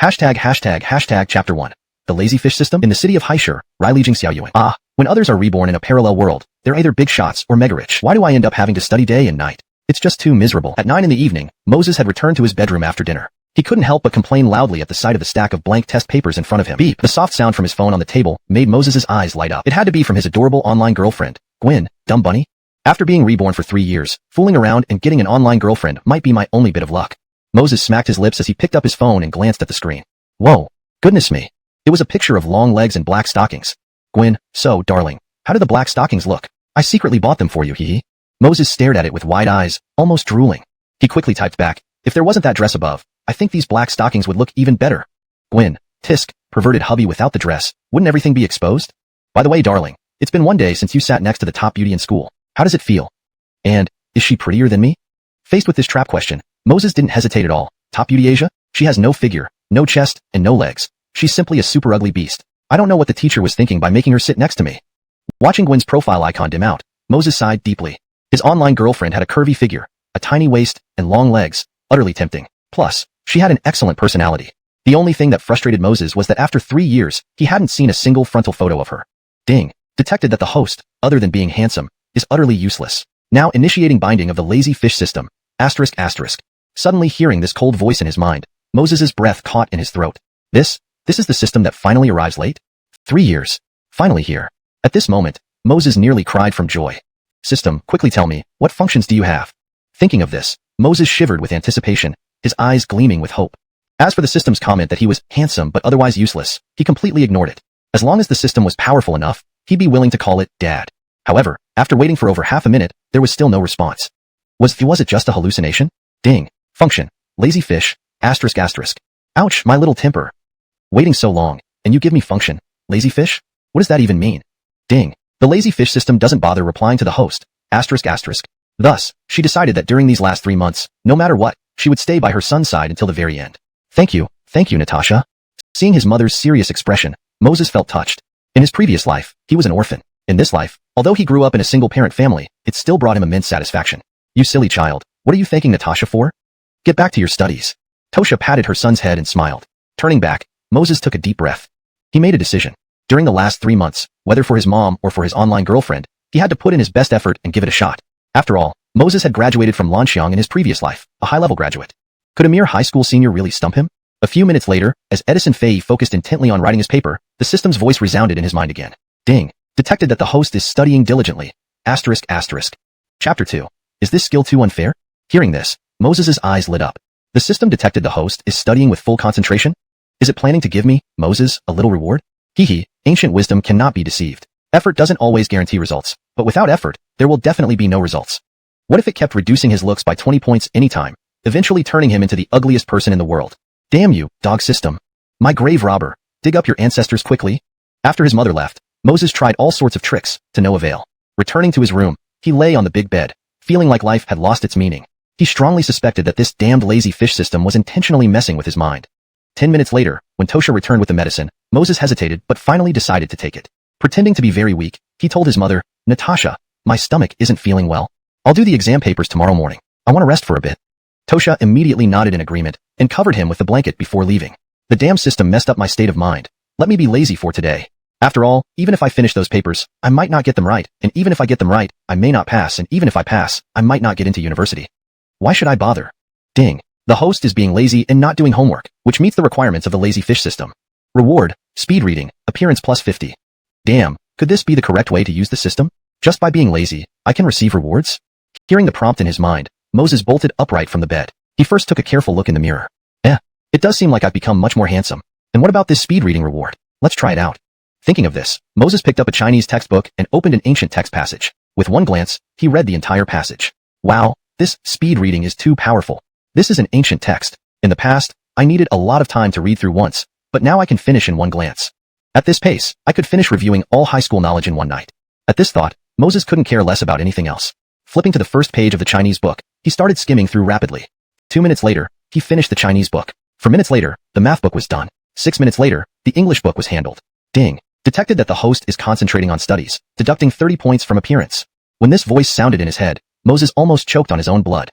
Chapter 1. The Lazy Fish System in the city of Haishur, Rilijing Xiaoyuan. When others are reborn in a parallel world, they're either big shots or mega rich. Why do I end up having to study day and night? It's just too miserable. At 9 in the evening, Moses had returned to his bedroom after dinner. He couldn't help but complain loudly at the sight of the stack of blank test papers in front of him. Beep. The soft sound from his phone on the table made Moses's eyes light up. It had to be from his adorable online girlfriend, Gwen, dumb bunny. After being reborn for 3 years, fooling around and getting an online girlfriend might be my only bit of luck. Moses smacked his lips as he picked up his phone and glanced at the screen. Whoa. Goodness me. It was a picture of long legs and black stockings. Gwen, so, darling, how do the black stockings look? I secretly bought them for you, hee. Moses stared at it with wide eyes, almost drooling. He quickly typed back, if there wasn't that dress above, I think these black stockings would look even better. Gwen, tisk, perverted hubby without the dress, wouldn't everything be exposed? By the way, darling, it's been 1 day since you sat next to the top beauty in school. How does it feel? And, is she prettier than me? Faced with this trap question, Moses didn't hesitate at all. Top beauty Asia? She has no figure, no chest, and no legs. She's simply a super ugly beast. I don't know what the teacher was thinking by making her sit next to me. Watching Gwen's profile icon dim out, Moses sighed deeply. His online girlfriend had a curvy figure, a tiny waist, and long legs, utterly tempting. Plus, she had an excellent personality. The only thing that frustrated Moses was that after 3 years, he hadn't seen a single frontal photo of her. Ding. Detected that the host, other than being handsome, is utterly useless. Now initiating binding of the lazy fish system. ***. Suddenly hearing this cold voice in his mind, Moses's breath caught in his throat. This is the system that finally arrives late? 3 years. Finally here. At this moment, Moses nearly cried from joy. System, quickly tell me, what functions do you have? Thinking of this, Moses shivered with anticipation, his eyes gleaming with hope. As for the system's comment that he was handsome but otherwise useless, he completely ignored it. As long as the system was powerful enough, he'd be willing to call it Dad. However, after waiting for over half a minute, there was still no response. Was it just a hallucination? Ding. Function. Lazy fish. ***. Ouch, my little temper. Waiting so long, and you give me function. Lazy fish? What does that even mean? Ding. The lazy fish system doesn't bother replying to the host. ***. Thus, she decided that during these last 3 months, no matter what, she would stay by her son's side until the very end. Thank you, Natasha. Seeing his mother's serious expression, Moses felt touched. In his previous life, he was an orphan. In this life, although he grew up in a single-parent family, it still brought him immense satisfaction. You silly child, what are you thanking Natasha for? Get back to your studies. Tosha patted her son's head and smiled. Turning back, Moses took a deep breath. He made a decision. During the last 3 months, whether for his mom or for his online girlfriend, he had to put in his best effort and give it a shot. After all, Moses had graduated from Lanxiang in his previous life, a high-level graduate. Could a mere high school senior really stump him? A few minutes later, as Edison Fei focused intently on writing his paper, the system's voice resounded in his mind again. Ding. Detected that the host is studying diligently. ***. Chapter 2. Is this skill too unfair? Hearing this, Moses's eyes lit up. The system detected the host is studying with full concentration? Is it planning to give me, Moses, a little reward? Hee. Ancient wisdom cannot be deceived. Effort doesn't always guarantee results, but without effort, there will definitely be no results. What if it kept reducing his looks by 20 points anytime, eventually turning him into the ugliest person in the world? Damn you, dog system. My grave robber, dig up your ancestors quickly. After his mother left, Moses tried all sorts of tricks, to no avail. Returning to his room, he lay on the big bed, feeling like life had lost its meaning. He strongly suspected that this damned lazy fish system was intentionally messing with his mind. 10 minutes later, when Tosha returned with the medicine, Moses hesitated but finally decided to take it. Pretending to be very weak, he told his mother, Natasha, my stomach isn't feeling well. I'll do the exam papers tomorrow morning. I want to rest for a bit. Tosha immediately nodded in agreement and covered him with the blanket before leaving. The damn system messed up my state of mind. Let me be lazy for today. After all, even if I finish those papers, I might not get them right, and even if I get them right, I may not pass, and even if I pass, I might not get into university. Why should I bother? Ding. The host is being lazy and not doing homework, which meets the requirements of the lazy fish system. Reward, speed reading, appearance plus 50. Damn, could this be the correct way to use the system? Just by being lazy, I can receive rewards? Hearing the prompt in his mind, Moses bolted upright from the bed. He first took a careful look in the mirror. It does seem like I've become much more handsome. And what about this speed reading reward? Let's try it out. Thinking of this, Moses picked up a Chinese textbook and opened an ancient text passage. With one glance, he read the entire passage. Wow, this speed reading is too powerful. This is an ancient text. In the past, I needed a lot of time to read through once, but now I can finish in one glance. At this pace, I could finish reviewing all high school knowledge in one night. At this thought, Moses couldn't care less about anything else. Flipping to the first page of the Chinese book, he started skimming through rapidly. 2 minutes later, he finished the Chinese book. 4 minutes later, the math book was done. 6 minutes later, the English book was handled. Ding. Detected that the host is concentrating on studies, deducting 30 points from appearance. When this voice sounded in his head, Moses almost choked on his own blood.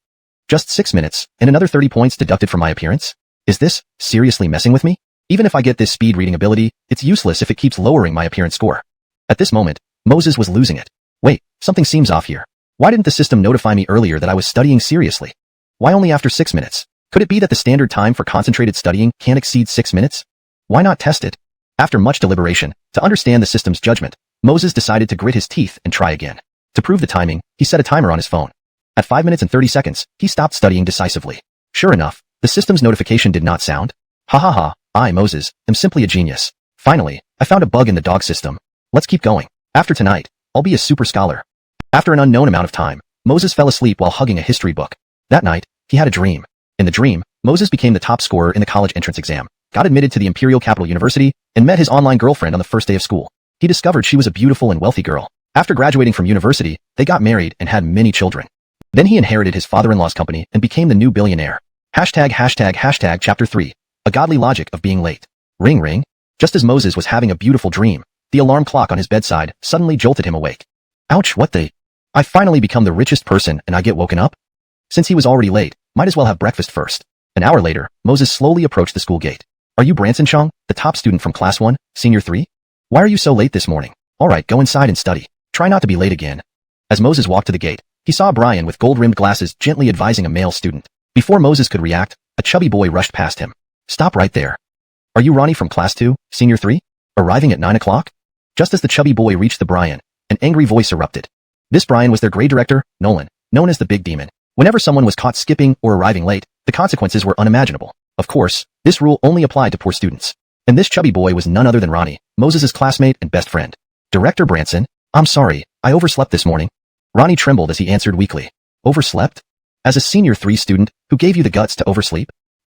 Just 6 minutes, and another 30 points deducted from my appearance? Is this seriously messing with me? Even if I get this speed reading ability, it's useless if it keeps lowering my appearance score. At this moment, Moses was losing it. Wait, something seems off here. Why didn't the system notify me earlier that I was studying seriously? Why only after 6 minutes? Could it be that the standard time for concentrated studying can't exceed 6 minutes? Why not test it? After much deliberation, to understand the system's judgment, Moses decided to grit his teeth and try again. To prove the timing, he set a timer on his phone. At 5 minutes and 30 seconds, he stopped studying decisively. Sure enough, the system's notification did not sound. Ha ha ha, I, Moses, am simply a genius. Finally, I found a bug in the dog system. Let's keep going. After tonight, I'll be a super scholar. After an unknown amount of time, Moses fell asleep while hugging a history book. That night, he had a dream. In the dream, Moses became the top scorer in the college entrance exam, got admitted to the Imperial Capital University, and met his online girlfriend on the first day of school. He discovered she was a beautiful and wealthy girl. After graduating from university, they got married and had many children. Then he inherited his father-in-law's company and became the new billionaire. Chapter 3. A godly logic of being late. Ring ring. Just as Moses was having a beautiful dream, the alarm clock on his bedside suddenly jolted him awake. Ouch, what the? I finally become the richest person and I get woken up? Since he was already late, might as well have breakfast first. An hour later, Moses slowly approached the school gate. Are you Branson Chong, the top student from class 1, senior 3? Why are you so late this morning? Alright, go inside and study. Try not to be late again. As Moses walked to the gate, he saw Brian with gold-rimmed glasses gently advising a male student. Before Moses could react, a chubby boy rushed past him. Stop right there. Are you Ronnie from class 2, senior 3? Arriving at 9 o'clock? Just as the chubby boy reached the Brian, an angry voice erupted. This Brian was their grade director, Nolan, known as the Big Demon. Whenever someone was caught skipping or arriving late, the consequences were unimaginable. Of course, this rule only applied to poor students. And this chubby boy was none other than Ronnie, Moses' classmate and best friend. Director Branson, I'm sorry, I overslept this morning. Ronnie trembled as he answered weakly. Overslept? As a senior 3 student, who gave you the guts to oversleep?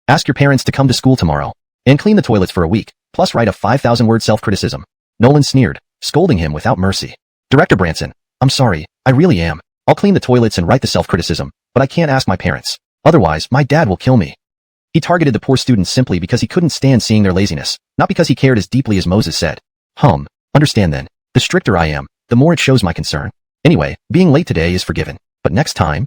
Ask your parents to come to school tomorrow and clean the toilets for a week, plus write a 5,000-word self-criticism. Nolan sneered, scolding him without mercy. Director Branson, I'm sorry, I really am. I'll clean the toilets and write the self-criticism, but I can't ask my parents. Otherwise, my dad will kill me. He targeted the poor students simply because he couldn't stand seeing their laziness, not because he cared as deeply as Moses said. Understand then. The stricter I am, the more it shows my concern. Anyway, being late today is forgiven, but next time?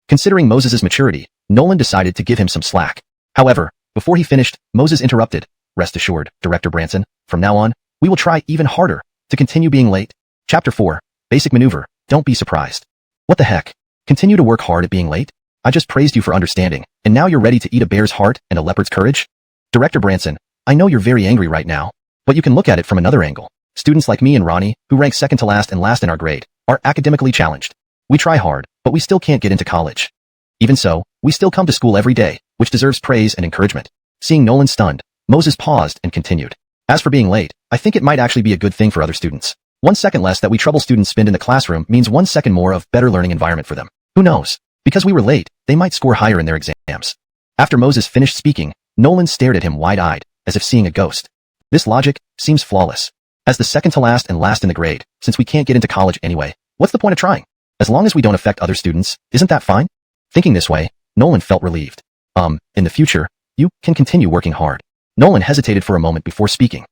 Considering Moses' maturity, Nolan decided to give him some slack. However, before he finished, Moses interrupted. Rest assured, Director Branson, from now on, we will try even harder to continue being late. Chapter 4. Basic maneuver. Don't be surprised. What the heck? Continue to work hard at being late? I just praised you for understanding, and now you're ready to eat a bear's heart and a leopard's courage? Director Branson, I know you're very angry right now, but you can look at it from another angle. Students like me and Ronnie, who rank second to last and last in our grade, are academically challenged. We try hard, but we still can't get into college. Even so, we still come to school every day, which deserves praise and encouragement. Seeing Nolan stunned, Moses paused and continued. As for being late, I think it might actually be a good thing for other students. 1 second less that we trouble students spend in the classroom means 1 second more of better learning environment for them. Who knows? Because we were late, they might score higher in their exams. After Moses finished speaking, Nolan stared at him wide-eyed, as if seeing a ghost. This logic seems flawless. As the second to last and last in the grade, since we can't get into college anyway, what's the point of trying? As long as we don't affect other students, isn't that fine? Thinking this way, Nolan felt relieved. In the future, you can continue working hard. Nolan hesitated for a moment before speaking.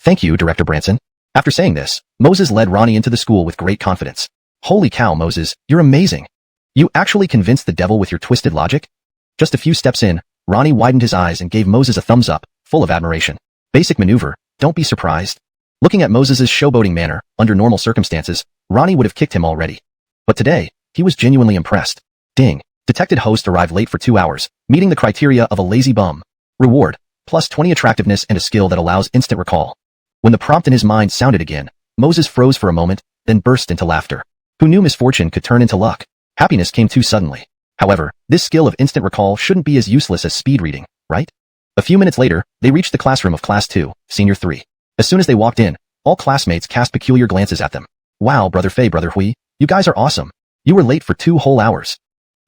Thank you, Director Branson. After saying this, Moses led Ronnie into the school with great confidence. Holy cow, Moses, you're amazing. You actually convinced the devil with your twisted logic? Just a few steps in, Ronnie widened his eyes and gave Moses a thumbs up, full of admiration. Basic maneuver, don't be surprised. Looking at Moses' showboating manner, under normal circumstances, Ronnie would have kicked him already. But today, he was genuinely impressed. Ding. Detected host arrived late for 2 hours, meeting the criteria of a lazy bum. Reward, plus 20 attractiveness and a skill that allows instant recall. When the prompt in his mind sounded again, Moses froze for a moment, then burst into laughter. Who knew misfortune could turn into luck? Happiness came too suddenly. However, this skill of instant recall shouldn't be as useless as speed reading, right? A few minutes later, they reached the classroom of Class 2, Senior 3. As soon as they walked in, all classmates cast peculiar glances at them. Wow, Brother Fei, Brother Hui, you guys are awesome. You were late for 2 whole hours.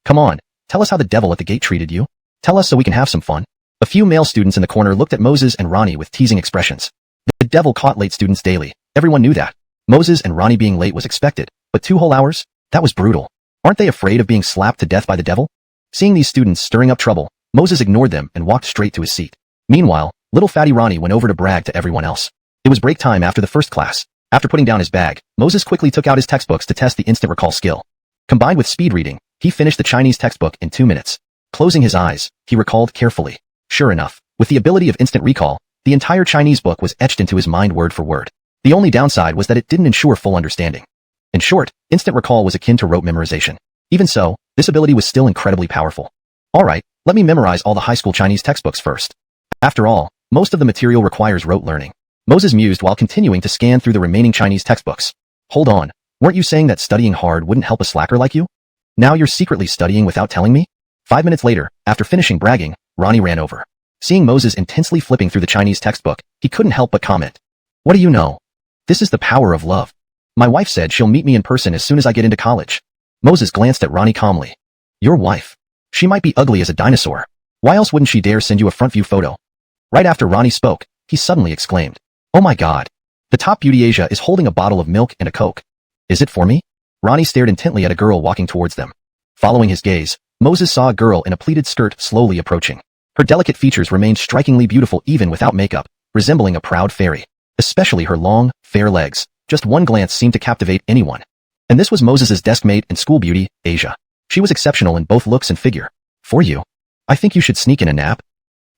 Come on, tell us how the devil at the gate treated you. Tell us so we can have some fun. A few male students in the corner looked at Moses and Ronnie with teasing expressions. The devil caught late students daily. Everyone knew that. Moses and Ronnie being late was expected, but 2 whole hours? That was brutal. Aren't they afraid of being slapped to death by the devil? Seeing these students stirring up trouble, Moses ignored them and walked straight to his seat. Meanwhile, little fatty Ronnie went over to brag to everyone else. It was break time after the first class. After putting down his bag, Moses quickly took out his textbooks to test the instant recall skill. Combined with speed reading, he finished the Chinese textbook in 2 minutes. Closing his eyes, he recalled carefully. Sure enough, With the ability of instant recall, the entire Chinese book was etched into his mind word for word. The only downside was that it didn't ensure full understanding. In short, instant recall was akin to rote memorization. Even so, this ability was still incredibly powerful. Alright, let me memorize all the high school Chinese textbooks first. After all, most of the material requires rote learning. Moses mused while continuing to scan through the remaining Chinese textbooks. Hold on, weren't you saying that studying hard wouldn't help a slacker like you? Now you're secretly studying without telling me? 5 minutes later, after finishing bragging, Ronnie ran over. Seeing Moses intensely flipping through the Chinese textbook, he couldn't help but comment. What do you know? This is the power of love. My wife said she'll meet me in person as soon as I get into college. Moses glanced at Ronnie calmly. Your wife? She might be ugly as a dinosaur. Why else wouldn't she dare send you a front view photo? Right after Ronnie spoke, he suddenly exclaimed. Oh my god. The top beauty Asia is holding a bottle of milk and a Coke. Is it for me? Ronnie stared intently at a girl walking towards them. Following his gaze, Moses saw a girl in a pleated skirt slowly approaching. Her delicate features remained strikingly beautiful even without makeup, resembling a proud fairy. Especially her long, fair legs. Just one glance seemed to captivate anyone. And this was Moses's desk mate and school beauty, Asia. She was exceptional in both looks and figure. For you. I think you should sneak in a nap.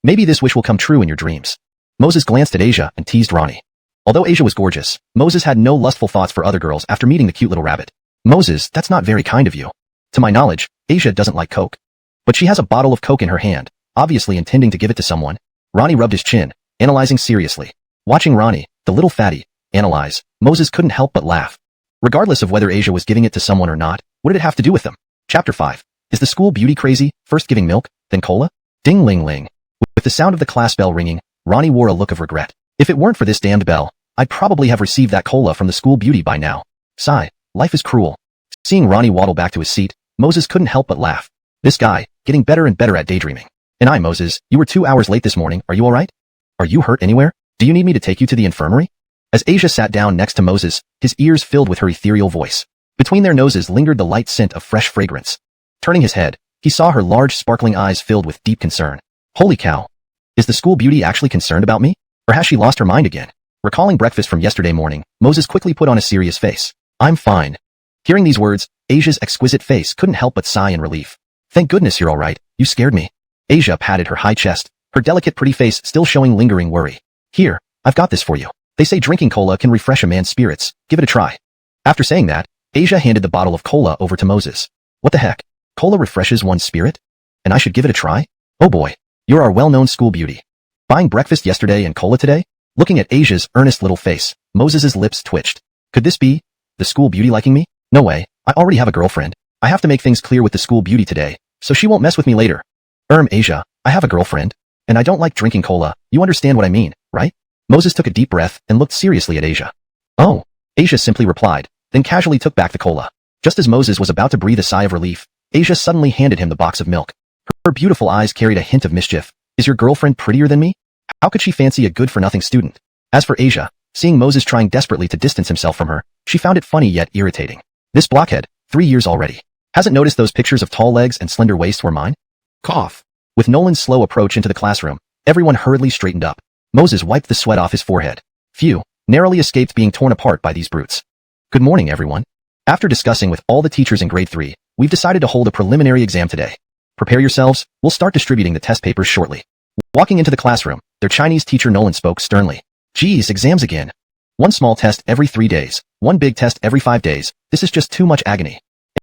Maybe this wish will come true in your dreams. Moses glanced at Asia and teased Ronnie. Although Asia was gorgeous, Moses had no lustful thoughts for other girls after meeting the cute little rabbit. Moses, that's not very kind of you. To my knowledge, Asia doesn't like Coke. But she has a bottle of Coke in her hand, obviously intending to give it to someone. Ronnie rubbed his chin, analyzing seriously. Watching Ronnie, the little fatty, analyze, Moses couldn't help but laugh. Regardless of whether Asia was giving it to someone or not, what did it have to do with them? Chapter 5. Is the school beauty crazy, first giving milk, then cola? Ding-ling-ling. With the sound of the class bell ringing, Ronnie wore a look of regret. If it weren't for this damned bell, I'd probably have received that cola from the school beauty by now. Sigh, life is cruel. Seeing Ronnie waddle back to his seat, Moses couldn't help but laugh. This guy, getting better and better at daydreaming. And Moses, you were 2 hours late this morning, are you alright? Are you hurt anywhere? Do you need me to take you to the infirmary? As Asia sat down next to Moses, his ears filled with her ethereal voice. Between their noses lingered the light scent of fresh fragrance. Turning his head, he saw her large sparkling eyes filled with deep concern. Holy cow. Is the school beauty actually concerned about me? Or has she lost her mind again? Recalling breakfast from yesterday morning, Moses quickly put on a serious face. I'm fine. Hearing these words, Asia's exquisite face couldn't help but sigh in relief. Thank goodness you're alright, you scared me. Asia patted her high chest, her delicate pretty face still showing lingering worry. Here, I've got this for you. They say drinking cola can refresh a man's spirits, give it a try. After saying that, Asia handed the bottle of cola over to Moses. What the heck? Cola refreshes one's spirit? And I should give it a try? Oh boy, you're our well-known school beauty. Buying breakfast yesterday and cola today? Looking at Asia's earnest little face, Moses's lips twitched. Could this be the school beauty liking me? No way, I already have a girlfriend. I have to make things clear with the school beauty today, so she won't mess with me later. Asia, I have a girlfriend. And I don't like drinking cola, you understand what I mean, right? Moses took a deep breath and looked seriously at Asia. Oh, Asia simply replied, then casually took back the cola. Just as Moses was about to breathe a sigh of relief, Asia suddenly handed him the box of milk. Her beautiful eyes carried a hint of mischief. Is your girlfriend prettier than me? How could she fancy a good-for-nothing student? As for Asia, seeing Moses trying desperately to distance himself from her, she found it funny yet irritating. This blockhead, 3 years already. Hasn't noticed those pictures of tall legs and slender waist were mine? Cough. With Nolan's slow approach into the classroom, everyone hurriedly straightened up. Moses wiped the sweat off his forehead. Phew, narrowly escaped being torn apart by these brutes. Good morning, everyone. After discussing with all the teachers in grade 3, we've decided to hold a preliminary exam today. Prepare yourselves, we'll start distributing the test papers shortly. Walking into the classroom, their Chinese teacher Nolan spoke sternly. Geez, exams again. One small test every 3 days, one big test every 5 days, this is just too much agony.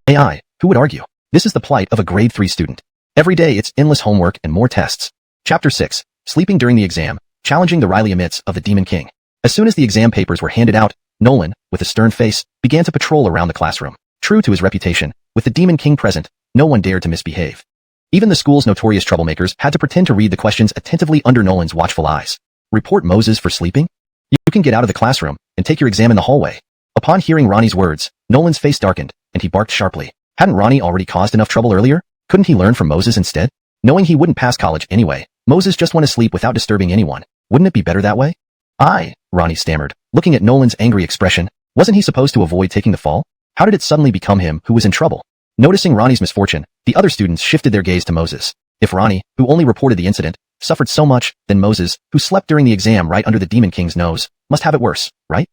AI, who would argue? This is the plight of a grade 3 student. Every day it's endless homework and more tests. Chapter 6, Sleeping During the Exam, Challenging the Riley Emits of the Demon King. As soon as the exam papers were handed out, Nolan, with a stern face, began to patrol around the classroom. True to his reputation, with the Demon King present, no one dared to misbehave. Even the school's notorious troublemakers had to pretend to read the questions attentively under Nolan's watchful eyes. Report Moses for sleeping? You can get out of the classroom and take your exam in the hallway. Upon hearing Ronnie's words, Nolan's face darkened, and he barked sharply. Hadn't Ronnie already caused enough trouble earlier? Couldn't he learn from Moses instead? Knowing he wouldn't pass college anyway, Moses just went to sleep without disturbing anyone. Wouldn't it be better that way? Ronnie stammered, looking at Nolan's angry expression. Wasn't he supposed to avoid taking the fall? How did it suddenly become him who was in trouble? Noticing Ronnie's misfortune, the other students shifted their gaze to Moses. If Ronnie, who only reported the incident, suffered so much, then Moses, who slept during the exam right under the Demon King's nose, must have it worse, right?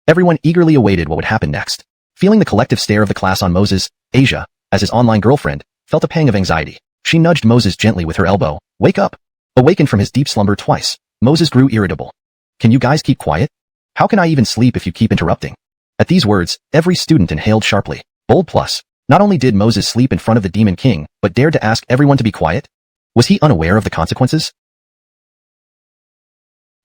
Everyone eagerly awaited what would happen next. Feeling the collective stare of the class on Moses, Asia, as his online girlfriend, felt a pang of anxiety. She nudged Moses gently with her elbow. Wake up! Awakened from his deep slumber twice, Moses grew irritable. Can you guys keep quiet? How can I even sleep if you keep interrupting? At these words, every student inhaled sharply. Bold plus. Not only did Moses sleep in front of the Demon King, but dared to ask everyone to be quiet? Was he unaware of the consequences?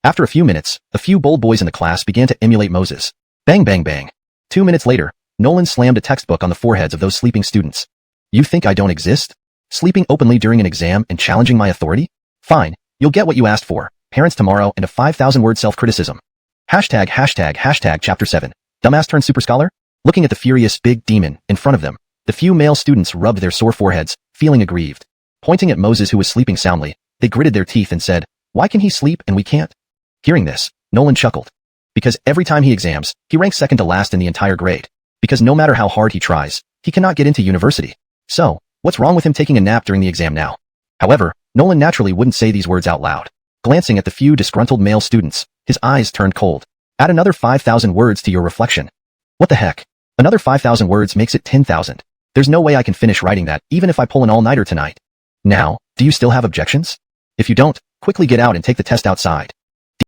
After a few minutes, a few bold boys in the class began to emulate Moses. Bang bang bang. 2 minutes later, Nolan slammed a textbook on the foreheads of those sleeping students. You think I don't exist? Sleeping openly during an exam and challenging my authority? Fine, you'll get what you asked for. Parents tomorrow and a 5,000-word self-criticism. Hashtag chapter 7. Dumbass turned super scholar? Looking at the furious big demon in front of them, the few male students rubbed their sore foreheads, feeling aggrieved. Pointing at Moses who was sleeping soundly, they gritted their teeth and said, why can he sleep and we can't? Hearing this, Nolan chuckled. Because every time he exams, he ranks second to last in the entire grade. Because no matter how hard he tries, he cannot get into university. So, what's wrong with him taking a nap during the exam now? However, Nolan naturally wouldn't say these words out loud. Glancing at the few disgruntled male students, his eyes turned cold. Add another 5,000 words to your reflection. What the heck? Another 5,000 words makes it 10,000. There's no way I can finish writing that even if I pull an all-nighter tonight. Now, do you still have objections? If you don't, quickly get out and take the test outside.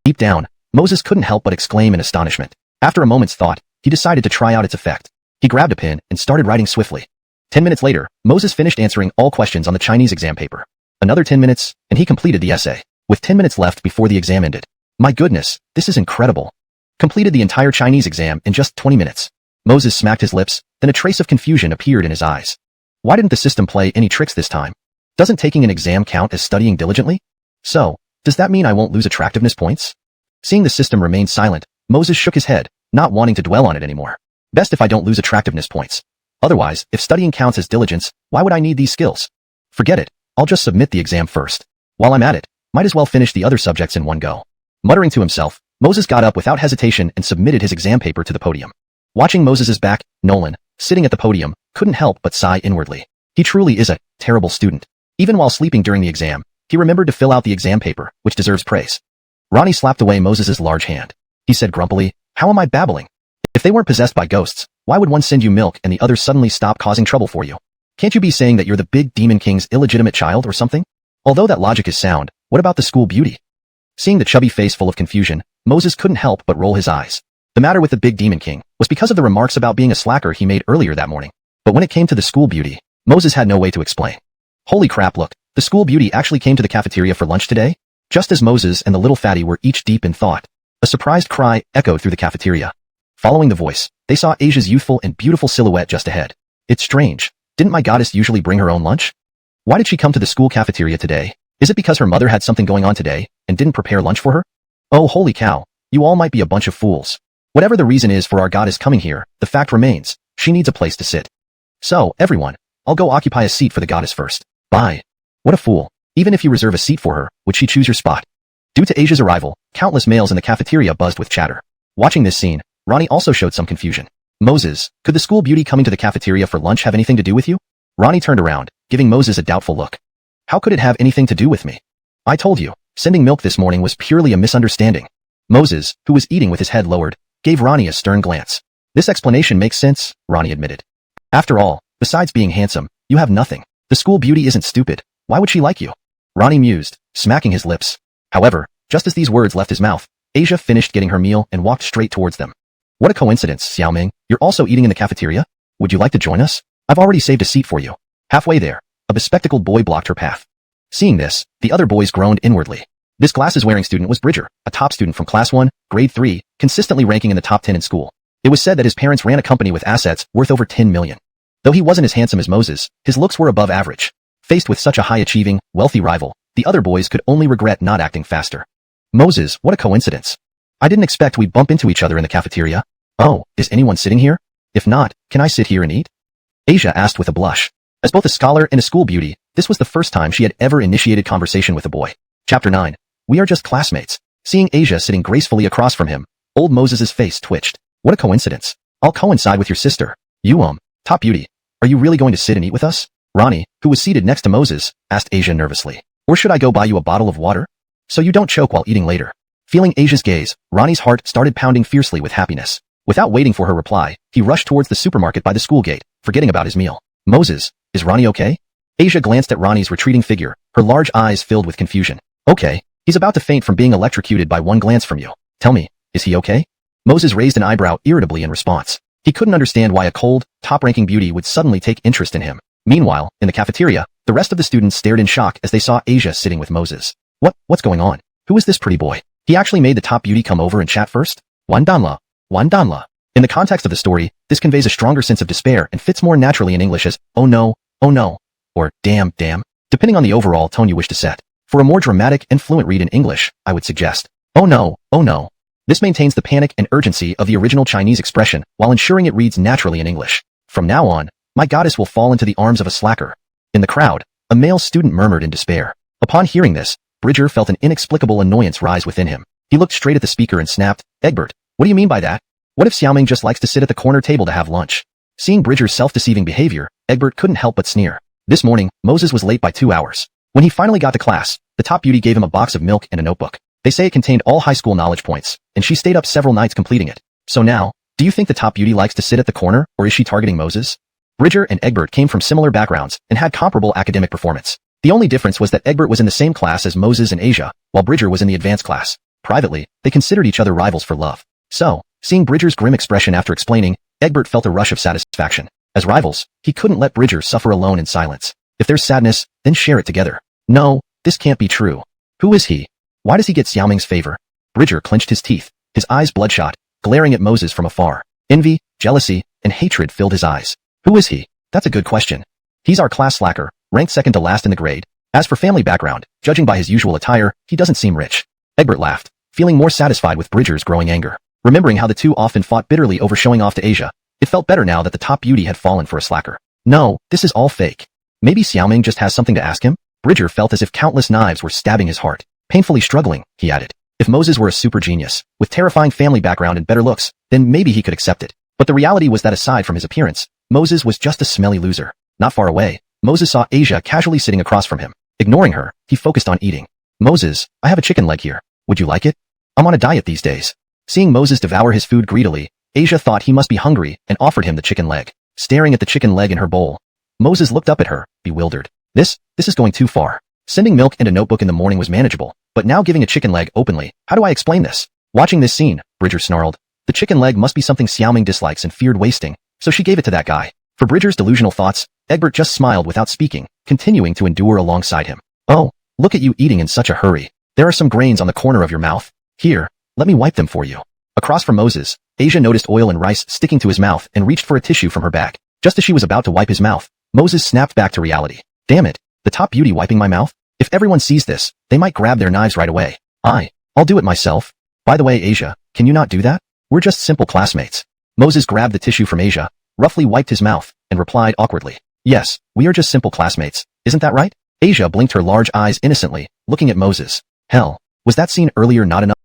Deep down, Moses couldn't help but exclaim in astonishment. After a moment's thought, he decided to try out its effect. He grabbed a pen and started writing swiftly. 10 minutes later, Moses finished answering all questions on the Chinese exam paper. Another 10 minutes, and he completed the essay. With 10 minutes left before the exam ended. My goodness, this is incredible. Completed the entire Chinese exam in just 20 minutes. Moses smacked his lips, then a trace of confusion appeared in his eyes. Why didn't the system play any tricks this time? Doesn't taking an exam count as studying diligently? So, does that mean I won't lose attractiveness points? Seeing the system remain silent, Moses shook his head, not wanting to dwell on it anymore. Best if I don't lose attractiveness points. Otherwise, if studying counts as diligence, why would I need these skills? Forget it, I'll just submit the exam first. While I'm at it, might as well finish the other subjects in one go. Muttering to himself, Moses got up without hesitation and submitted his exam paper to the podium. Watching Moses's back, Nolan, sitting at the podium, couldn't help but sigh inwardly. He truly is a terrible student. Even while sleeping during the exam, he remembered to fill out the exam paper, which deserves praise. Ronnie slapped away Moses's large hand. He said grumpily, how am I babbling? If they weren't possessed by ghosts, why would one send you milk and the other suddenly stop causing trouble for you? Can't you be saying that you're the big demon king's illegitimate child or something? Although that logic is sound, what about the school beauty? Seeing the chubby face full of confusion, Moses couldn't help but roll his eyes. The matter with the big demon king was because of the remarks about being a slacker he made earlier that morning. But when it came to the school beauty, Moses had no way to explain. Holy crap, look, the school beauty actually came to the cafeteria for lunch today? Just as Moses and the little fatty were each deep in thought, a surprised cry echoed through the cafeteria. Following the voice, they saw Asia's youthful and beautiful silhouette just ahead. It's strange. Didn't my goddess usually bring her own lunch? Why did she come to the school cafeteria today? Is it because her mother had something going on today and didn't prepare lunch for her? Oh, holy cow. You all might be a bunch of fools. Whatever the reason is for our goddess coming here, the fact remains, she needs a place to sit. So, everyone, I'll go occupy a seat for the goddess first. Bye. What a fool. Even if you reserve a seat for her, would she choose your spot? Due to Asia's arrival, countless males in the cafeteria buzzed with chatter. Watching this scene, Ronnie also showed some confusion. Moses, could the school beauty coming to the cafeteria for lunch have anything to do with you? Ronnie turned around, giving Moses a doubtful look. How could it have anything to do with me? I told you, sending milk this morning was purely a misunderstanding. Moses, who was eating with his head lowered, gave Ronnie a stern glance. This explanation makes sense, Ronnie admitted. After all, besides being handsome, you have nothing. The school beauty isn't stupid. Why would she like you? Ronnie mused, smacking his lips. However, just as these words left his mouth, Asia finished getting her meal and walked straight towards them. What a coincidence, Xiaoming. You're also eating in the cafeteria? Would you like to join us? I've already saved a seat for you. Halfway there, a bespectacled boy blocked her path. Seeing this, the other boys groaned inwardly. This glasses-wearing student was Bridger, a top student from Class 1, Grade 3, consistently ranking in the top 10 in school. It was said that his parents ran a company with assets worth over 10 million. Though he wasn't as handsome as Moses, his looks were above average. Faced with such a high-achieving, wealthy rival, the other boys could only regret not acting faster. Moses, what a coincidence. I didn't expect we'd bump into each other in the cafeteria. Oh, is anyone sitting here? If not, can I sit here and eat? Asia asked with a blush. As both a scholar and a school beauty, this was the first time she had ever initiated conversation with a boy. Chapter 9. We are just classmates. Seeing Asia sitting gracefully across from him, old Moses's face twitched. What a coincidence. I'll coincide with your sister. You, top beauty. Are you really going to sit and eat with us? Ronnie, who was seated next to Moses, asked Asia nervously. Or should I go buy you a bottle of water? So you don't choke while eating later. Feeling Asia's gaze, Ronnie's heart started pounding fiercely with happiness. Without waiting for her reply, he rushed towards the supermarket by the school gate, forgetting about his meal. Moses, is Ronnie okay? Asia glanced at Ronnie's retreating figure, her large eyes filled with confusion. Okay, he's about to faint from being electrocuted by one glance from you. Tell me, is he okay? Moses raised an eyebrow irritably in response. He couldn't understand why a cold, top-ranking beauty would suddenly take interest in him. Meanwhile, in the cafeteria, the rest of the students stared in shock as they saw Asia sitting with Moses. What's going on? Who is this pretty boy? He actually made the top beauty come over and chat first? Wan Danla. In the context of the story, this conveys a stronger sense of despair and fits more naturally in English as, oh no, or damn, depending on the overall tone you wish to set. For a more dramatic and fluent read in English, I would suggest, oh no. This maintains the panic and urgency of the original Chinese expression while ensuring it reads naturally in English. From now on, my goddess will fall into the arms of a slacker. In the crowd, a male student murmured in despair. Upon hearing this, Bridger felt an inexplicable annoyance rise within him. He looked straight at the speaker and snapped, Egbert, what do you mean by that? What if Xiaoming just likes to sit at the corner table to have lunch? Seeing Bridger's self-deceiving behavior, Egbert couldn't help but sneer. This morning, Moses was late by 2 hours. When he finally got to class, the top beauty gave him a box of milk and a notebook. They say it contained all high school knowledge points, and she stayed up several nights completing it. So now, do you think the top beauty likes to sit at the corner, or is she targeting Moses? Bridger and Egbert came from similar backgrounds and had comparable academic performance. The only difference was that Egbert was in the same class as Moses and Asia, while Bridger was in the advanced class. Privately, they considered each other rivals for love. So, seeing Bridger's grim expression after explaining, Egbert felt a rush of satisfaction. As rivals, he couldn't let Bridger suffer alone in silence. If there's sadness, then share it together. No, this can't be true. Who is he? Why does he get Xiaoming's favor? Bridger clenched his teeth, his eyes bloodshot, glaring at Moses from afar. Envy, jealousy, and hatred filled his eyes. Who is he? That's a good question. He's our class slacker, ranked second to last in the grade. As for family background, judging by his usual attire, he doesn't seem rich. Egbert laughed, feeling more satisfied with Bridger's growing anger. Remembering how the two often fought bitterly over showing off to Asia, it felt better now that the top beauty had fallen for a slacker. No, this is all fake. Maybe Xiaoming just has something to ask him? Bridger felt as if countless knives were stabbing his heart. Painfully struggling, he added. If Moses were a super genius, with terrifying family background and better looks, then maybe he could accept it. But the reality was that aside from his appearance, Moses was just a smelly loser. Not far away, Moses saw Asia casually sitting across from him. Ignoring her, he focused on eating. Moses, I have a chicken leg here. Would you like it? I'm on a diet these days. Seeing Moses devour his food greedily, Asia thought he must be hungry and offered him the chicken leg. Staring at the chicken leg in her bowl, Moses looked up at her, bewildered. This is going too far. Sending milk and a notebook in the morning was manageable, but now giving a chicken leg openly, how do I explain this? Watching this scene, Bridger snarled. The chicken leg must be something Xiaoming dislikes and feared wasting, so she gave it to that guy. For Bridger's delusional thoughts, Egbert just smiled without speaking, continuing to endure alongside him. Oh, look at you eating in such a hurry. There are some grains on the corner of your mouth. Here, let me wipe them for you. Across from Moses, Asia noticed oil and rice sticking to his mouth and reached for a tissue from her bag. Just as she was about to wipe his mouth, Moses snapped back to reality. Damn it, the top beauty wiping my mouth? If everyone sees this, they might grab their knives right away. I'll do it myself. By the way, Asia, can you not do that? We're just simple classmates. Moses grabbed the tissue from Asia, roughly wiped his mouth, and replied awkwardly. Yes, we are just simple classmates. Isn't that right? Asia blinked her large eyes innocently, looking at Moses. Hell, was that scene earlier not enough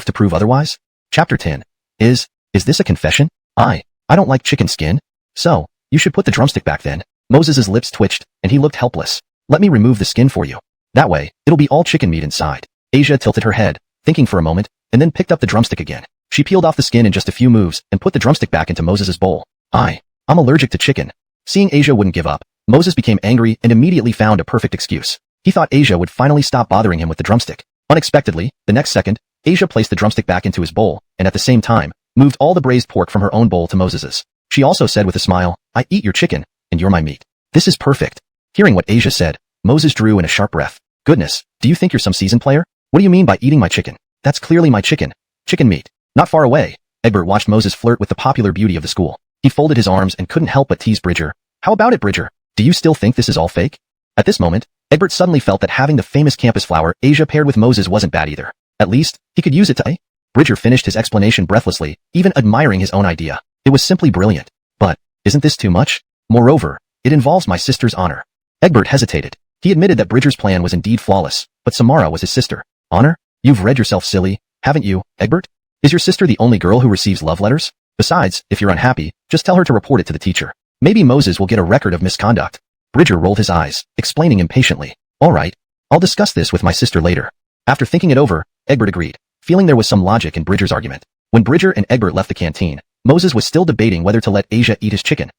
to prove otherwise? Chapter 10. Is this a confession? I don't like chicken skin. So, you should put the drumstick back then. Moses's lips twitched, and he looked helpless. Let me remove the skin for you. That way, it'll be all chicken meat inside. Asia tilted her head, thinking for a moment, and then picked up the drumstick again. She peeled off the skin in just a few moves and put the drumstick back into Moses's bowl. I'm allergic to chicken. Seeing Asia wouldn't give up, Moses became angry and immediately found a perfect excuse. He thought Asia would finally stop bothering him with the drumstick. Unexpectedly, the next second, Asia placed the drumstick back into his bowl, and at the same time, moved all the braised pork from her own bowl to Moses's. She also said with a smile, I eat your chicken, and you're my meat. This is perfect. Hearing what Asia said, Moses drew in a sharp breath. Goodness, do you think you're some seasoned player? What do you mean by eating my chicken? That's clearly my chicken. Chicken meat. Not far away, Egbert watched Moses flirt with the popular beauty of the school. He folded his arms and couldn't help but tease Bridger. How about it, Bridger? Do you still think this is all fake? At this moment, Egbert suddenly felt that having the famous campus flower Asia paired with Moses wasn't bad either. At least, he could use it to Bridger finished his explanation breathlessly, even admiring his own idea. It was simply brilliant. But, isn't this too much? Moreover, it involves my sister's honor. Egbert hesitated. He admitted that Bridger's plan was indeed flawless, but Samara was his sister. Honor? You've read yourself silly, haven't you, Egbert? Is your sister the only girl who receives love letters? Besides, if you're unhappy, just tell her to report it to the teacher. Maybe Moses will get a record of misconduct. Bridger rolled his eyes, explaining impatiently. All right, I'll discuss this with my sister later. After thinking it over, Egbert agreed, feeling there was some logic in Bridger's argument. When Bridger and Egbert left the canteen, Moses was still debating whether to let Asia eat his chicken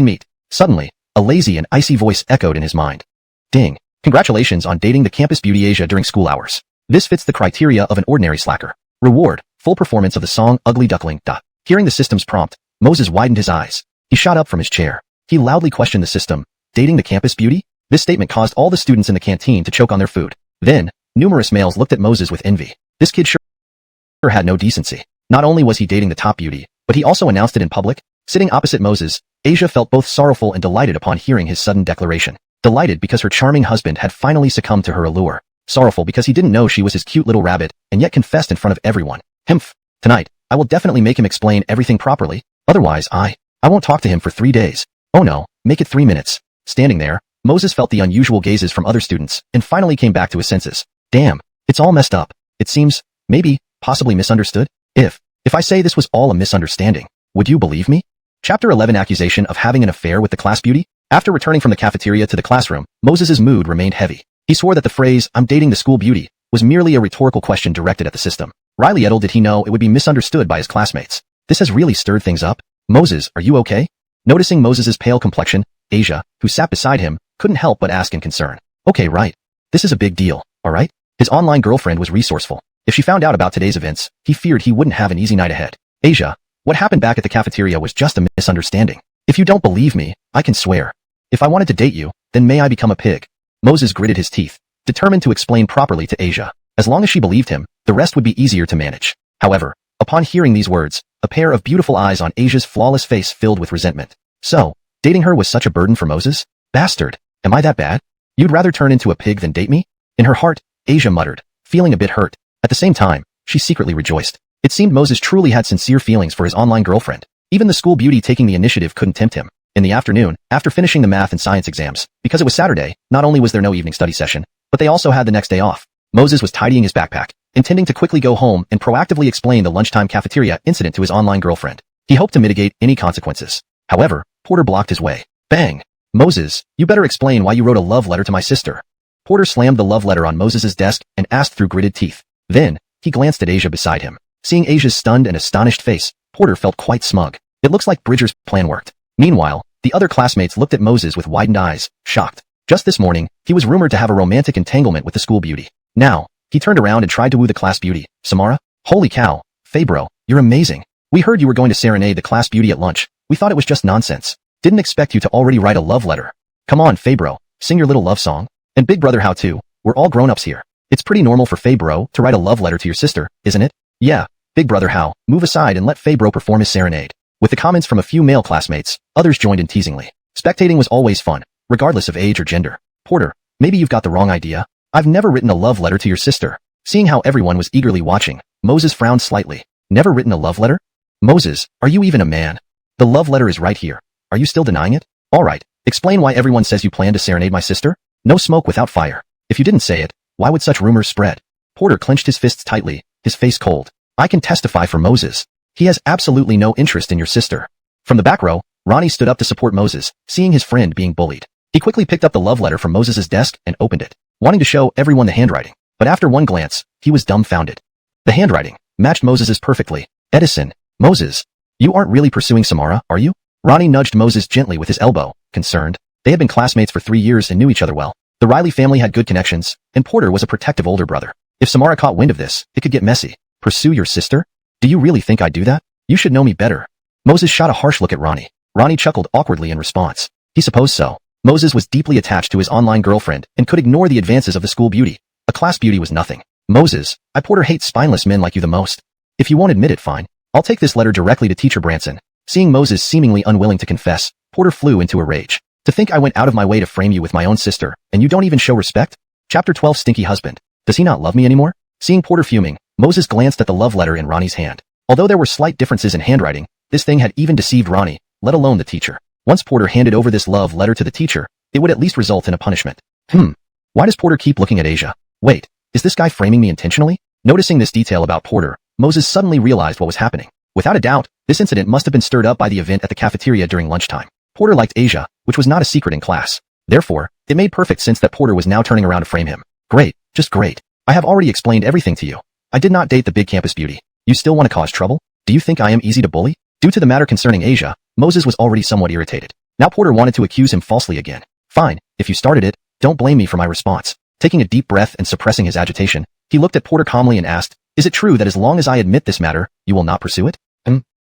meat. Suddenly, a lazy and icy voice echoed in his mind. Ding. Congratulations on dating the campus beauty Asia during school hours. This fits the criteria of an ordinary slacker. Reward, full performance of the song Ugly Duckling. Hearing the system's prompt, Moses widened his eyes. He shot up from his chair. He loudly questioned the system. Dating the campus beauty? This statement caused all the students in the canteen to choke on their food. Then, numerous males looked at Moses with envy. This kid sure had no decency. Not only was he dating the top beauty, but he also announced it in public. Sitting opposite Moses, Asia felt both sorrowful and delighted upon hearing his sudden declaration. Delighted because her charming husband had finally succumbed to her allure. Sorrowful because he didn't know she was his cute little rabbit, and yet confessed in front of everyone. Humph. Tonight, I will definitely make him explain everything properly. Otherwise, I won't talk to him for 3 days. Oh no, make it 3 minutes. Standing there, Moses felt the unusual gazes from other students, and finally came back to his senses. Damn, it's all messed up. It seems, maybe, possibly misunderstood? If I say this was all a misunderstanding, would you believe me? Chapter 11 Accusation of having an affair with the class beauty? After returning from the cafeteria to the classroom, Moses's mood remained heavy. He swore that the phrase, I'm dating the school beauty, was merely a rhetorical question directed at the system. Little did he know it would be misunderstood by his classmates. This has really stirred things up. Moses, are you okay? Noticing Moses's pale complexion, Asia, who sat beside him, couldn't help but ask in concern. Okay, right. This is a big deal, alright? His online girlfriend was resourceful. If she found out about today's events, he feared he wouldn't have an easy night ahead. Asia, what happened back at the cafeteria was just a misunderstanding. If you don't believe me, I can swear. If I wanted to date you, then may I become a pig? Moses gritted his teeth, determined to explain properly to Asia. As long as she believed him, the rest would be easier to manage. However, upon hearing these words, a pair of beautiful eyes on Asia's flawless face filled with resentment. So, dating her was such a burden for Moses? Bastard, am I that bad? You'd rather turn into a pig than date me? In her heart, Asia muttered, feeling a bit hurt. At the same time, she secretly rejoiced. It seemed Moses truly had sincere feelings for his online girlfriend. Even the school beauty taking the initiative couldn't tempt him. In the afternoon, after finishing the math and science exams, because it was Saturday, not only was there no evening study session, but they also had the next day off. Moses was tidying his backpack, intending to quickly go home and proactively explain the lunchtime cafeteria incident to his online girlfriend. He hoped to mitigate any consequences. However, Porter blocked his way. Bang! Moses, you better explain why you wrote a love letter to my sister. Porter slammed the love letter on Moses's desk and asked through gritted teeth. Then, he glanced at Asia beside him. Seeing Asia's stunned and astonished face, Porter felt quite smug. It looks like Bridger's plan worked. Meanwhile, the other classmates looked at Moses with widened eyes, shocked. Just this morning, he was rumored to have a romantic entanglement with the school beauty. Now, he turned around and tried to woo the class beauty. Samara? Holy cow, Fabro, you're amazing. We heard you were going to serenade the class beauty at lunch. We thought it was just nonsense. Didn't expect you to already write a love letter. Come on, Fabro, sing your little love song. And big brother how too, we're all grown-ups here. It's pretty normal for Fabro to write a love letter to your sister, isn't it? Yeah, big brother how, move aside and let Fabro perform his serenade. With the comments from a few male classmates, others joined in teasingly. Spectating was always fun, regardless of age or gender. Porter, maybe you've got the wrong idea. I've never written a love letter to your sister. Seeing how everyone was eagerly watching, Moses frowned slightly. Never written a love letter? Moses, are you even a man? The love letter is right here. Are you still denying it? Alright, explain why everyone says you plan to serenade my sister? No smoke without fire. If you didn't say it, why would such rumors spread? Porter clenched his fists tightly, his face cold. I can testify for Moses. He has absolutely no interest in your sister. From the back row, Ronnie stood up to support Moses, seeing his friend being bullied. He quickly picked up the love letter from Moses's desk and opened it, wanting to show everyone the handwriting. But after one glance, he was dumbfounded. The handwriting matched Moses's perfectly. Edison, Moses, you aren't really pursuing Samara, are you? Ronnie nudged Moses gently with his elbow, concerned. They had been classmates for 3 years and knew each other well. The Riley family had good connections, and Porter was a protective older brother. If Samara caught wind of this, it could get messy. Pursue your sister? Do you really think I'd do that? You should know me better. Moses shot a harsh look at Ronnie. Ronnie chuckled awkwardly in response. He supposed so. Moses was deeply attached to his online girlfriend and could ignore the advances of the school beauty. A class beauty was nothing. Moses, Porter hates spineless men like you the most. If you won't admit it, fine. I'll take this letter directly to Teacher Branson. Seeing Moses seemingly unwilling to confess, Porter flew into a rage. To think I went out of my way to frame you with my own sister, and you don't even show respect? Chapter 12 Stinky Husband. Does he not love me anymore? Seeing Porter fuming, Moses glanced at the love letter in Ronnie's hand. Although there were slight differences in handwriting, this thing had even deceived Ronnie, let alone the teacher. Once Porter handed over this love letter to the teacher, it would at least result in a punishment. Why does Porter keep looking at Asia? Wait, is this guy framing me intentionally? Noticing this detail about Porter, Moses suddenly realized what was happening. Without a doubt, this incident must have been stirred up by the event at the cafeteria during lunchtime. Porter liked Asia, which was not a secret in class. Therefore, it made perfect sense that Porter was now turning around to frame him. Great, just great. I have already explained everything to you. I did not date the big campus beauty. You still want to cause trouble? Do you think I am easy to bully? Due to the matter concerning Asia, Moses was already somewhat irritated. Now Porter wanted to accuse him falsely again. Fine, if you started it, don't blame me for my response. Taking a deep breath and suppressing his agitation, he looked at Porter calmly and asked, is it true that as long as I admit this matter, you will not pursue it?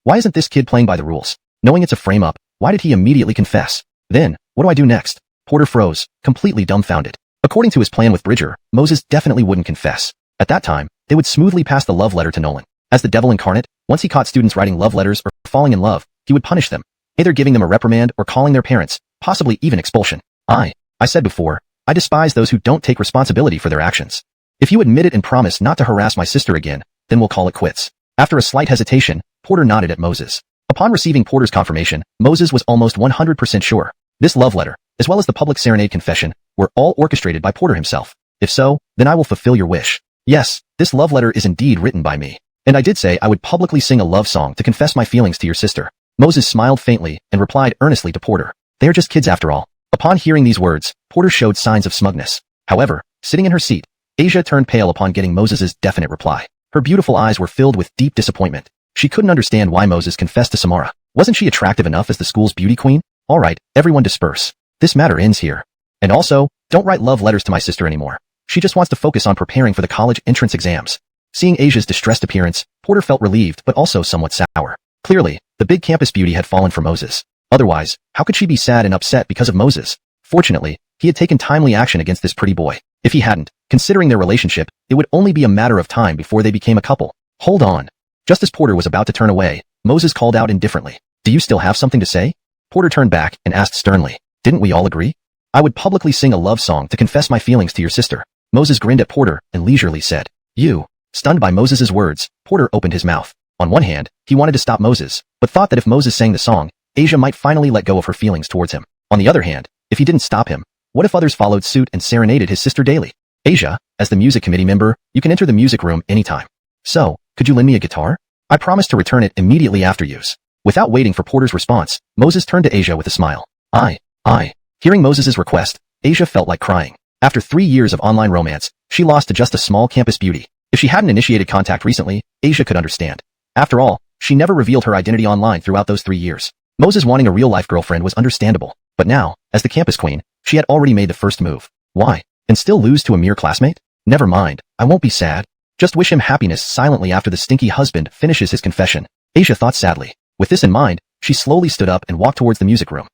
Why isn't this kid playing by the rules? Knowing it's a frame-up, why did he immediately confess? Then, what do I do next? Porter froze, completely dumbfounded. According to his plan with Bridger, Moses definitely wouldn't confess. At that time, they would smoothly pass the love letter to Nolan. As the devil incarnate, once he caught students writing love letters or falling in love, he would punish them, either giving them a reprimand or calling their parents, possibly even expulsion. I said before, I despise those who don't take responsibility for their actions. If you admit it and promise not to harass my sister again, then we'll call it quits. After a slight hesitation, Porter nodded at Moses. Upon receiving Porter's confirmation, Moses was almost 100% sure. This love letter, as well as the public serenade confession, were all orchestrated by Porter himself. If so, then I will fulfill your wish. Yes, this love letter is indeed written by me. And I did say I would publicly sing a love song to confess my feelings to your sister. Moses smiled faintly and replied earnestly to Porter. They are just kids after all. Upon hearing these words, Porter showed signs of smugness. However, sitting in her seat, Asia turned pale upon getting Moses's definite reply. Her beautiful eyes were filled with deep disappointment. She couldn't understand why Moses confessed to Samara. Wasn't she attractive enough as the school's beauty queen? All right, everyone disperse. This matter ends here. And also, don't write love letters to my sister anymore. She just wants to focus on preparing for the college entrance exams. Seeing Asia's distressed appearance, Porter felt relieved but also somewhat sour. Clearly, the big campus beauty had fallen for Moses. Otherwise, how could she be sad and upset because of Moses? Fortunately, he had taken timely action against this pretty boy. If he hadn't, considering their relationship, it would only be a matter of time before they became a couple. Hold on. Just as Porter was about to turn away, Moses called out indifferently. Do you still have something to say? Porter turned back and asked sternly. Didn't we all agree? I would publicly sing a love song to confess my feelings to your sister. Moses grinned at Porter and leisurely said, You. Stunned by Moses's words, Porter opened his mouth. On one hand, he wanted to stop Moses, but thought that if Moses sang the song, Asia might finally let go of her feelings towards him. On the other hand, if he didn't stop him, what if others followed suit and serenaded his sister daily? Asia, as the music committee member, you can enter the music room anytime. So, could you lend me a guitar? I promise to return it immediately after use. Without waiting for Porter's response, Moses turned to Asia with a smile. I. Hearing Moses's request, Asia felt like crying. After 3 years of online romance, she lost to just a small campus beauty. If she hadn't initiated contact recently, Asia could understand. After all, she never revealed her identity online throughout those 3 years. Moses wanting a real-life girlfriend was understandable. But now, as the campus queen, she had already made the first move. Why? And still lose to a mere classmate? Never mind, I won't be sad. Just wish him happiness silently after the stinky husband finishes his confession. Asia thought sadly. With this in mind, she slowly stood up and walked towards the music room.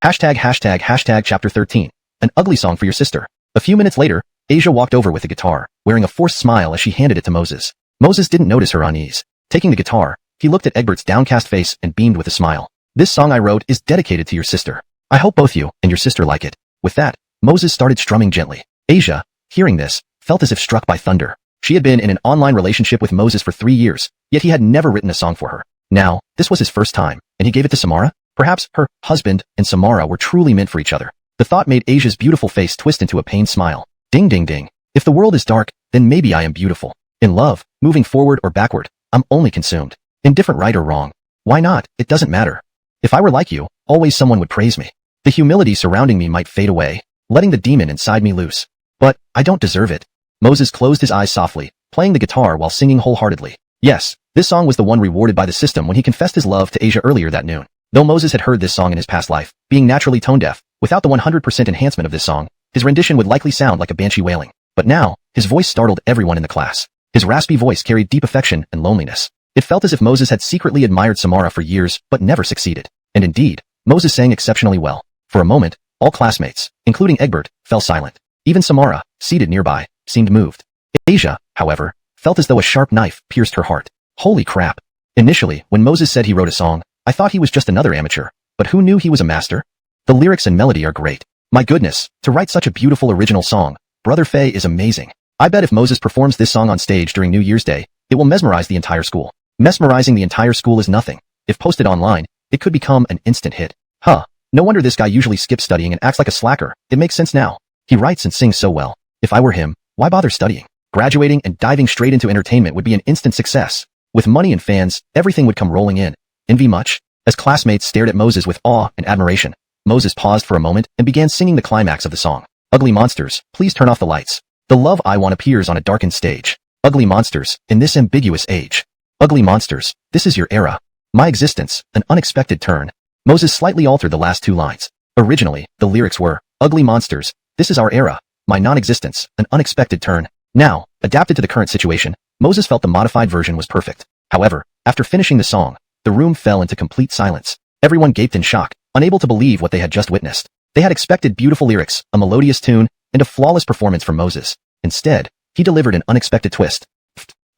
####Chapter 13. An ugly song for your sister. A few minutes later, Asia walked over with the guitar, wearing a forced smile as she handed it to Moses. Moses didn't notice her unease. Taking the guitar, he looked at Egbert's downcast face and beamed with a smile. This song I wrote is dedicated to your sister. I hope both you and your sister like it. With that, Moses started strumming gently. Asia, hearing this, felt as if struck by thunder. She had been in an online relationship with Moses for 3 years, yet he had never written a song for her. Now, this was his first time, and he gave it to Samara? Perhaps her husband and Samara were truly meant for each other. The thought made Asia's beautiful face twist into a pained smile. Ding ding ding. If the world is dark, then maybe I am beautiful. In love, moving forward or backward, I'm only consumed. Indifferent, right or wrong. Why not? It doesn't matter. If I were like you, always someone would praise me. The humility surrounding me might fade away, letting the demon inside me loose. But I don't deserve it. Moses closed his eyes softly, playing the guitar while singing wholeheartedly. Yes, this song was the one rewarded by the system when he confessed his love to Asia earlier that noon. Though Moses had heard this song in his past life, being naturally tone-deaf, without the 100% enhancement of this song, his rendition would likely sound like a banshee wailing. But now, his voice startled everyone in the class. His raspy voice carried deep affection and loneliness. It felt as if Moses had secretly admired Samara for years but never succeeded. And indeed, Moses sang exceptionally well. For a moment, all classmates, including Egbert, fell silent. Even Samara, seated nearby, seemed moved. Asia, however, felt as though a sharp knife pierced her heart. Holy crap. Initially, when Moses said he wrote a song, I thought he was just another amateur. But who knew he was a master? The lyrics and melody are great. My goodness, to write such a beautiful original song, Brother Faye is amazing. I bet if Moses performs this song on stage during New Year's Day, it will mesmerize the entire school. Mesmerizing the entire school is nothing. If posted online, it could become an instant hit. Huh. No wonder this guy usually skips studying and acts like a slacker. It makes sense now. He writes and sings so well. If I were him, why bother studying? Graduating and diving straight into entertainment would be an instant success. With money and fans, everything would come rolling in. Envy much? As classmates stared at Moses with awe and admiration, Moses paused for a moment and began singing the climax of the song. Ugly monsters, please turn off the lights. The love I want appears on a darkened stage. Ugly monsters, in this ambiguous age. Ugly monsters, this is your era. My existence, an unexpected turn. Moses slightly altered the last two lines. Originally, the lyrics were, ugly monsters, this is our era, my non-existence, an unexpected turn. Now, adapted to the current situation, Moses felt the modified version was perfect. However, after finishing the song, the room fell into complete silence. Everyone gaped in shock, unable to believe what they had just witnessed. They had expected beautiful lyrics, a melodious tune, and a flawless performance from Moses. Instead, he delivered an unexpected twist.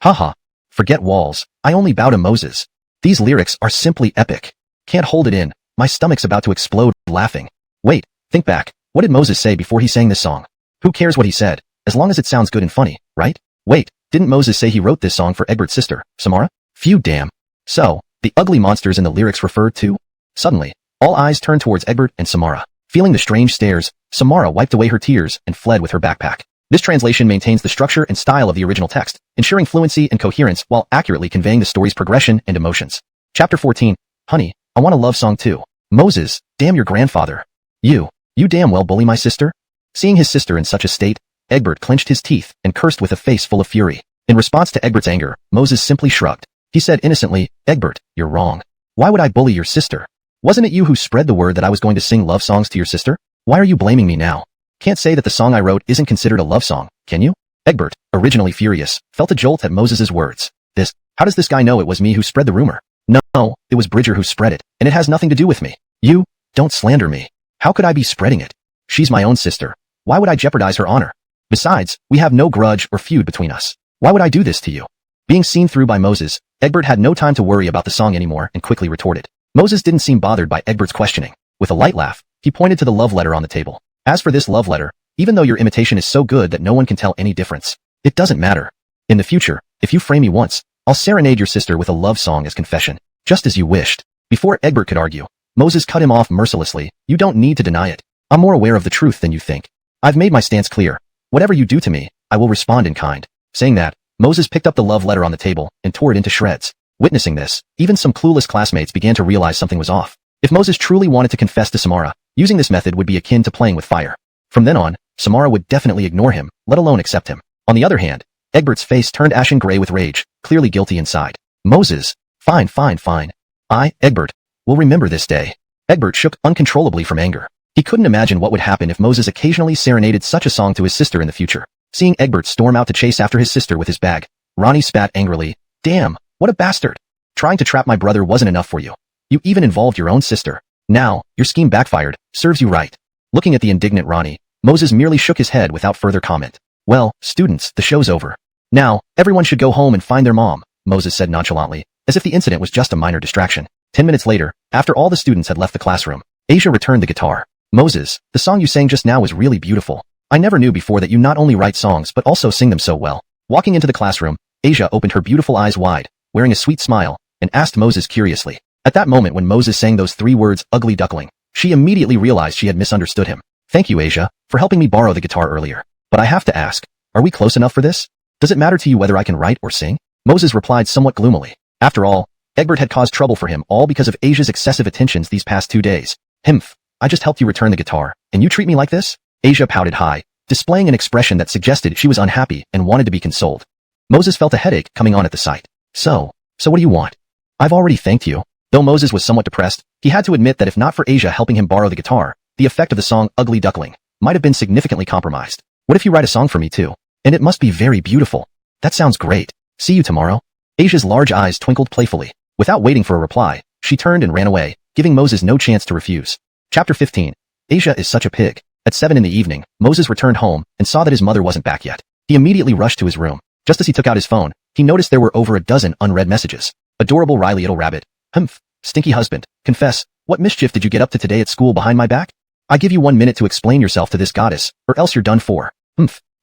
Haha. Forget walls, I only bow to Moses. These lyrics are simply epic. Can't hold it in, my stomach's about to explode laughing. Wait, think back, what did Moses say before he sang this song? Who cares what he said, as long as it sounds good and funny, right? Wait, didn't Moses say he wrote this song for Egbert's sister, Samara? Phew damn. So, the ugly monsters in the lyrics referred to? Suddenly, all eyes turned towards Egbert and Samara. Feeling the strange stares, Samara wiped away her tears and fled with her backpack. This translation maintains the structure and style of the original text, ensuring fluency and coherence while accurately conveying the story's progression and emotions. Chapter 14. Honey, I want a love song too. Moses, damn your grandfather. You damn well bully my sister? Seeing his sister in such a state, Egbert clenched his teeth and cursed with a face full of fury. In response to Egbert's anger, Moses simply shrugged. He said innocently, Egbert, you're wrong. Why would I bully your sister? Wasn't it you who spread the word that I was going to sing love songs to your sister? Why are you blaming me now? Can't say that the song I wrote isn't considered a love song, can you? Egbert, originally furious, felt a jolt at Moses's words. How does this guy know it was me who spread the rumor? No, it was Bridger who spread it, and it has nothing to do with me. You, don't slander me. How could I be spreading it? She's my own sister. Why would I jeopardize her honor? Besides, we have no grudge or feud between us. Why would I do this to you? Being seen through by Moses, Egbert had no time to worry about the song anymore and quickly retorted. Moses didn't seem bothered by Egbert's questioning. With a light laugh, he pointed to the love letter on the table. As for this love letter, even though your imitation is so good that no one can tell any difference, it doesn't matter. In the future, if you frame me once, I'll serenade your sister with a love song as confession, just as you wished. Before Egbert could argue, Moses cut him off mercilessly. You don't need to deny it. I'm more aware of the truth than you think. I've made my stance clear. Whatever you do to me, I will respond in kind. Saying that, Moses picked up the love letter on the table and tore it into shreds. Witnessing this, even some clueless classmates began to realize something was off. If Moses truly wanted to confess to Samara, using this method would be akin to playing with fire. From then on, Samara would definitely ignore him, let alone accept him. On the other hand, Egbert's face turned ashen gray with rage, clearly guilty inside. Moses, fine. I, Egbert, will remember this day. Egbert shook uncontrollably from anger. He couldn't imagine what would happen if Moses occasionally serenaded such a song to his sister in the future. Seeing Egbert storm out to chase after his sister with his bag, Ronnie spat angrily. Damn, what a bastard. Trying to trap my brother wasn't enough for you. You even involved your own sister. Now, your scheme backfired, serves you right. Looking at the indignant Ronnie, Moses merely shook his head without further comment. Well, students, the show's over. Now, everyone should go home and find their mom, Moses said nonchalantly, as if the incident was just a minor distraction. 10 minutes later, after all the students had left the classroom, Asia returned the guitar. Moses, the song you sang just now was really beautiful. I never knew before that you not only write songs but also sing them so well. Walking into the classroom, Asia opened her beautiful eyes wide, wearing a sweet smile, and asked Moses curiously. At that moment when Moses sang those 3 words, ugly duckling, she immediately realized she had misunderstood him. Thank you, Asia, for helping me borrow the guitar earlier. But I have to ask, are we close enough for this? Does it matter to you whether I can write or sing? Moses replied somewhat gloomily. After all, Egbert had caused trouble for him all because of Asia's excessive attentions these past 2 days. I just helped you return the guitar, and you treat me like this? Asia pouted high, displaying an expression that suggested she was unhappy and wanted to be consoled. Moses felt a headache coming on at the sight. So what do you want? I've already thanked you. Though Moses was somewhat depressed, he had to admit that if not for Asia helping him borrow the guitar, the effect of the song Ugly Duckling might have been significantly compromised. What if you write a song for me too? And it must be very beautiful. That sounds great. See you tomorrow. Asia's large eyes twinkled playfully. Without waiting for a reply, she turned and ran away, giving Moses no chance to refuse. Chapter 15. Asia is such a pig. At 7 in the evening, Moses returned home and saw that his mother wasn't back yet. He immediately rushed to his room. Just as he took out his phone, he noticed there were over a dozen unread messages. Adorable Riley little rabbit. Stinky husband. Confess, what mischief did you get up to today at school behind my back? I give you 1 minute to explain yourself to this goddess, or else you're done for.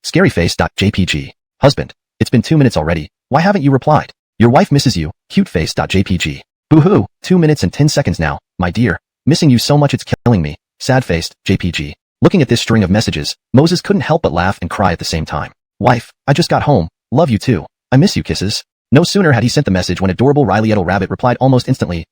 Scaryface.jpg. Husband. It's been 2 minutes already. Why haven't you replied? Your wife misses you. Cuteface.jpg. Boo-hoo. 2 minutes and 10 seconds now, my dear. Missing you so much it's killing me. Sadfaced. JPG. Looking at this string of messages, Moses couldn't help but laugh and cry at the same time. Wife, I just got home. Love you too. I miss you, kisses. No sooner had he sent the message when adorable Riley little rabbit replied almost instantly.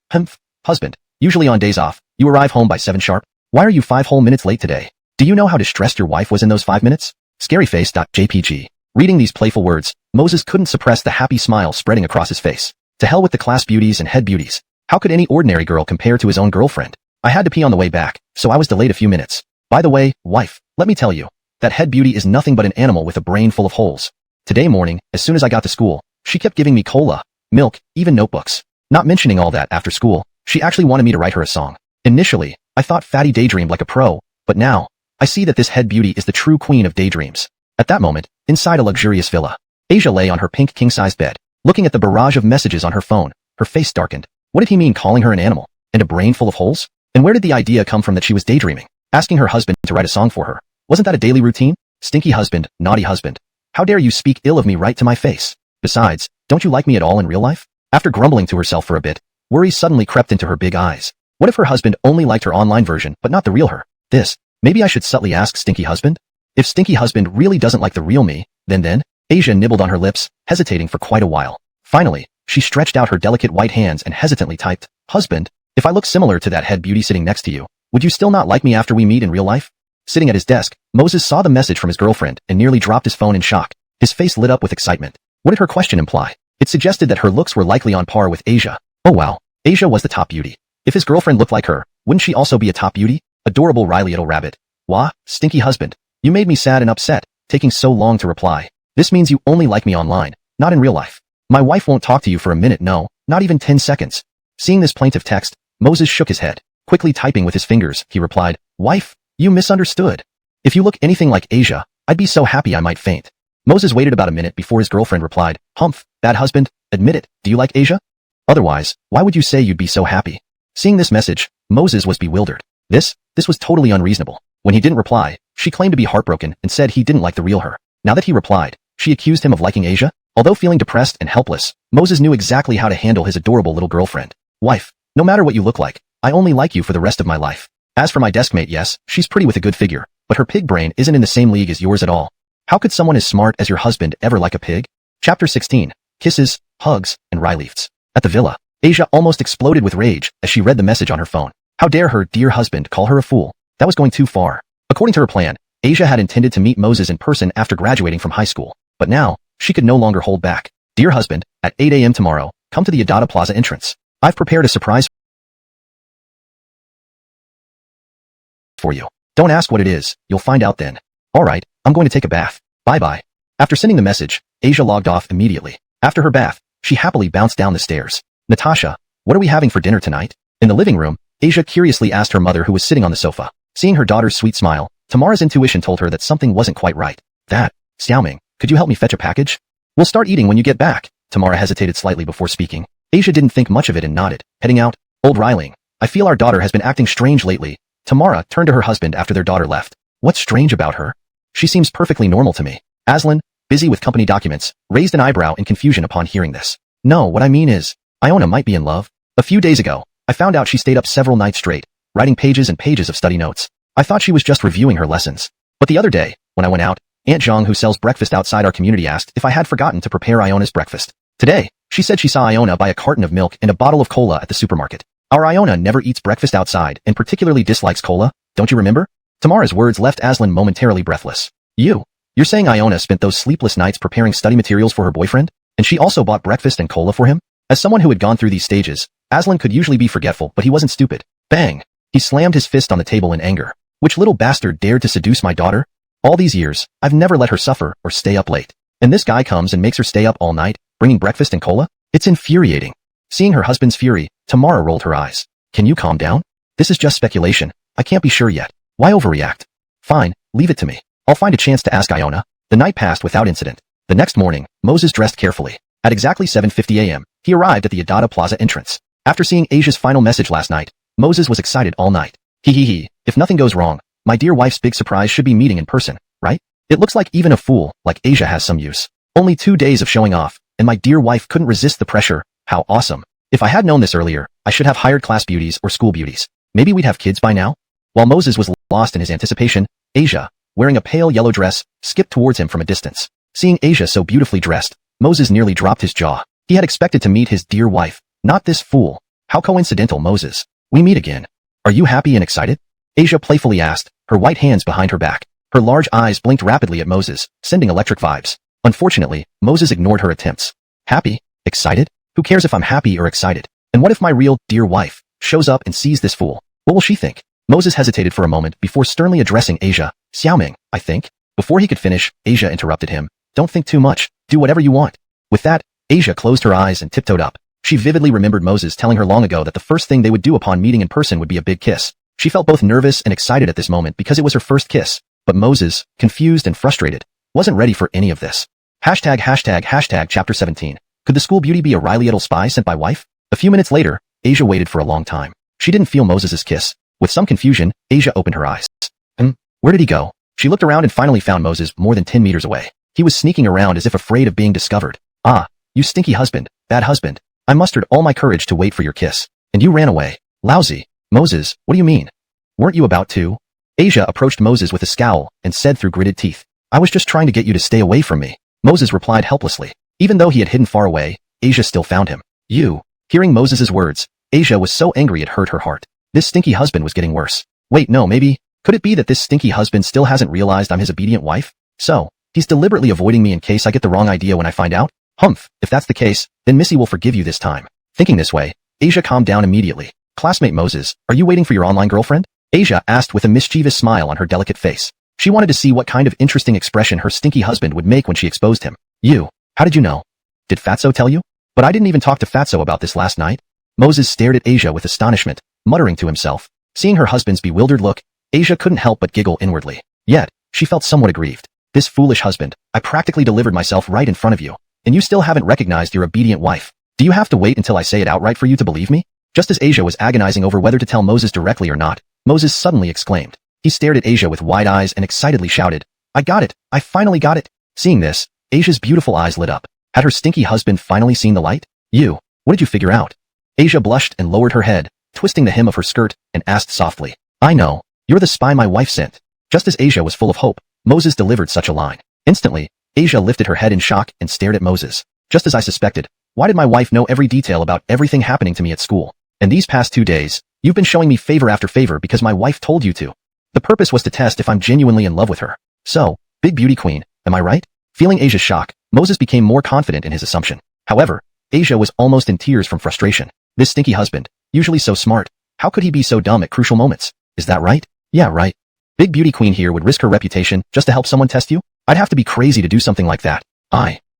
Husband. Usually on days off, you arrive home by 7 sharp. Why are you 5 whole minutes late today? Do you know how distressed your wife was in those 5 minutes? Scaryface.jpg. Reading these playful words, Moses couldn't suppress the happy smile spreading across his face. To hell with the class beauties and head beauties. How could any ordinary girl compare to his own girlfriend? I had to pee on the way back, so I was delayed a few minutes. By the way, wife, let me tell you, that head beauty is nothing but an animal with a brain full of holes. Today morning, as soon as I got to school, she kept giving me cola, milk, even notebooks. Not mentioning all that after school, she actually wanted me to write her a song. Initially, I thought Fatty daydreamed like a pro, but now, I see that this head beauty is the true queen of daydreams. At that moment, inside a luxurious villa, Asia lay on her pink king-sized bed, looking at the barrage of messages on her phone. Her face darkened. What did he mean calling her an animal? And a brain full of holes? And where did the idea come from that she was daydreaming? Asking her husband to write a song for her. Wasn't that a daily routine? Stinky husband, naughty husband. How dare you speak ill of me right to my face? Besides, don't you like me at all in real life? After grumbling to herself for a bit, worry suddenly crept into her big eyes. What if her husband only liked her online version but not the real her? Maybe I should subtly ask Stinky husband? If Stinky husband really doesn't like the real me, then, Asia nibbled on her lips, hesitating for quite a while. Finally, she stretched out her delicate white hands and hesitantly typed, "Husband, if I look similar to that head beauty sitting next to you, would you still not like me after we meet in real life?" Sitting at his desk, Moses saw the message from his girlfriend and nearly dropped his phone in shock. His face lit up with excitement. What did her question imply? It suggested that her looks were likely on par with Asia. Oh wow, Asia was the top beauty. If his girlfriend looked like her, wouldn't she also be a top beauty? Adorable Riley little rabbit. Wah, Stinky husband. You made me sad and upset, taking so long to reply. This means you only like me online, not in real life. My wife won't talk to you for a minute, no, not even 10 seconds. Seeing this plaintive text, Moses shook his head. Quickly typing with his fingers, he replied, "Wife, you misunderstood. If you look anything like Asia, I'd be so happy I might faint." Moses waited about a minute before his girlfriend replied, "Humph, bad husband, admit it, do you like Asia? Otherwise, why would you say you'd be so happy?" Seeing this message, Moses was bewildered. This was totally unreasonable. When he didn't reply, she claimed to be heartbroken and said he didn't like the real her. Now that he replied, she accused him of liking Asia. Although feeling depressed and helpless, Moses knew exactly how to handle his adorable little girlfriend. "Wife, no matter what you look like, I only like you for the rest of my life. As for my deskmate, yes, she's pretty with a good figure, but her pig brain isn't in the same league as yours at all. How could someone as smart as your husband ever like a pig?" Chapter 16. Kisses, Hugs, and Rye-leafs. At the villa, Asia almost exploded with rage as she read the message on her phone. How dare her dear husband call her a fool? That was going too far. According to her plan, Asia had intended to meet Moses in person after graduating from high school, but now, she could no longer hold back. "Dear husband, at 8 a.m. tomorrow, come to the Adada Plaza entrance. I've prepared a surprise for you. Don't ask what it is, you'll find out then. Alright, I'm going to take a bath. Bye-bye." After sending the message, Asia logged off immediately. After her bath, she happily bounced down the stairs. "Natasha, what are we having for dinner tonight?" In the living room, Asia curiously asked her mother who was sitting on the sofa. Seeing her daughter's sweet smile, Tamara's intuition told her that something wasn't quite right. Xiaoming, could you help me fetch a package? We'll start eating when you get back." Tamara hesitated slightly before speaking. Asia didn't think much of it and nodded. Heading out, "Old Ryling, I feel our daughter has been acting strange lately." Tamara turned to her husband after their daughter left. "What's strange about her? She seems perfectly normal to me." Aslan, busy with company documents, raised an eyebrow in confusion upon hearing this. "No, what I mean is, Iona might be in love. A few days ago, I found out she stayed up several nights straight, writing pages and pages of study notes. I thought she was just reviewing her lessons. But the other day, when I went out, Aunt Zhang, who sells breakfast outside our community, asked if I had forgotten to prepare Iona's breakfast. Today, she said she saw Iona buy a carton of milk and a bottle of cola at the supermarket. Our Iona never eats breakfast outside and particularly dislikes cola, don't you remember?" Tamara's words left Aslan momentarily breathless. You're saying Iona spent those sleepless nights preparing study materials for her boyfriend? And she also bought breakfast and cola for him? As someone who had gone through these stages, Aslan could usually be forgetful, but he wasn't stupid. Bang! He slammed his fist on the table in anger. Which little bastard dared to seduce my daughter? All these years, I've never let her suffer or stay up late. And this guy comes and makes her stay up all night, bringing breakfast and cola? It's infuriating. Seeing her husband's fury, Tamara rolled her eyes. "Can you calm down? This is just speculation. I can't be sure yet. Why overreact? Fine, leave it to me. I'll find a chance to ask Iona." The night passed without incident. The next morning, Moses dressed carefully. At exactly 7:50 a.m., he arrived at the Adada Plaza entrance. After seeing Asia's final message last night, Moses was excited all night. If nothing goes wrong, my dear wife's big surprise should be meeting in person, right? It looks like even a fool like Asia has some use. Only 2 days of showing off, and my dear wife couldn't resist the pressure. How awesome. If I had known this earlier, I should have hired class beauties or school beauties. Maybe we'd have kids by now? While Moses was lost in his anticipation, Asia, wearing a pale yellow dress, skipped towards him from a distance. Seeing Asia so beautifully dressed, Moses nearly dropped his jaw. He had expected to meet his dear wife, not this fool. How coincidental, Moses. We meet again. Are you happy and excited? Asia playfully asked, her white hands behind her back. Her large eyes blinked rapidly at Moses, sending electric vibes. Unfortunately, Moses ignored her attempts. Happy? Excited? Who cares if I'm happy or excited? And what if my real, dear wife shows up and sees this fool? What will she think? Moses hesitated for a moment before sternly addressing Asia. Xiaoming, I think. Before he could finish, Asia interrupted him. Don't think too much. Do whatever you want. With that, Asia closed her eyes and tiptoed up. She vividly remembered Moses telling her long ago that the first thing they would do upon meeting in person would be a big kiss. She felt both nervous and excited at this moment because it was her first kiss. But Moses, confused and frustrated, wasn't ready for any of this. Chapter 17. Could the school beauty be a Riley spy sent by wife? A few minutes later, Asia waited for a long time. She didn't feel Moses's kiss. With some confusion, Asia opened her eyes. Where did he go? She looked around and finally found Moses more than 10 meters away. He was sneaking around as if afraid of being discovered. Ah, you stinky husband, bad husband. I mustered all my courage to wait for your kiss. And you ran away. Lousy. Moses, what do you mean? Weren't you about to? Asia approached Moses with a scowl and said through gritted teeth, I was just trying to get you to stay away from me. Moses replied helplessly. Even though he had hidden far away, Asia still found him. You. Hearing Moses's words, Asia was so angry it hurt her heart. This stinky husband was getting worse. Wait, no, maybe. Could it be that this stinky husband still hasn't realized I'm his obedient wife? So, he's deliberately avoiding me in case I get the wrong idea when I find out? Humph, if that's the case, then Missy will forgive you this time. Thinking this way, Asia calmed down immediately. Classmate Moses, are you waiting for your online girlfriend? Asia asked with a mischievous smile on her delicate face. She wanted to see what kind of interesting expression her stinky husband would make when she exposed him. You, how did you know? Did Fatso tell you? But I didn't even talk to Fatso about this last night. Moses stared at Asia with astonishment, muttering to himself. Seeing her husband's bewildered look, Asia couldn't help but giggle inwardly. Yet, she felt somewhat aggrieved. This foolish husband, I practically delivered myself right in front of you, and you still haven't recognized your obedient wife. Do you have to wait until I say it outright for you to believe me? Just as Asia was agonizing over whether to tell Moses directly or not, Moses suddenly exclaimed. He stared at Asia with wide eyes and excitedly shouted, I got it! I finally got it! Seeing this, Asia's beautiful eyes lit up. Had her stinky husband finally seen the light? You, what did you figure out? Asia blushed and lowered her head, twisting the hem of her skirt, and asked softly, I know. You're the spy my wife sent. Just as Asia was full of hope, Moses delivered such a line. Instantly, Asia lifted her head in shock and stared at Moses. Just as I suspected. Why did my wife know every detail about everything happening to me at school? And these past 2 days, you've been showing me favor after favor because my wife told you to. The purpose was to test if I'm genuinely in love with her. So, big beauty queen, am I right? Feeling Asia's shock, Moses became more confident in his assumption. However, Asia was almost in tears from frustration. This stinky husband, usually so smart, how could he be so dumb at crucial moments? Is that right? Yeah, right. Big beauty queen here would risk her reputation just to help someone test you? I'd have to be crazy to do something like that.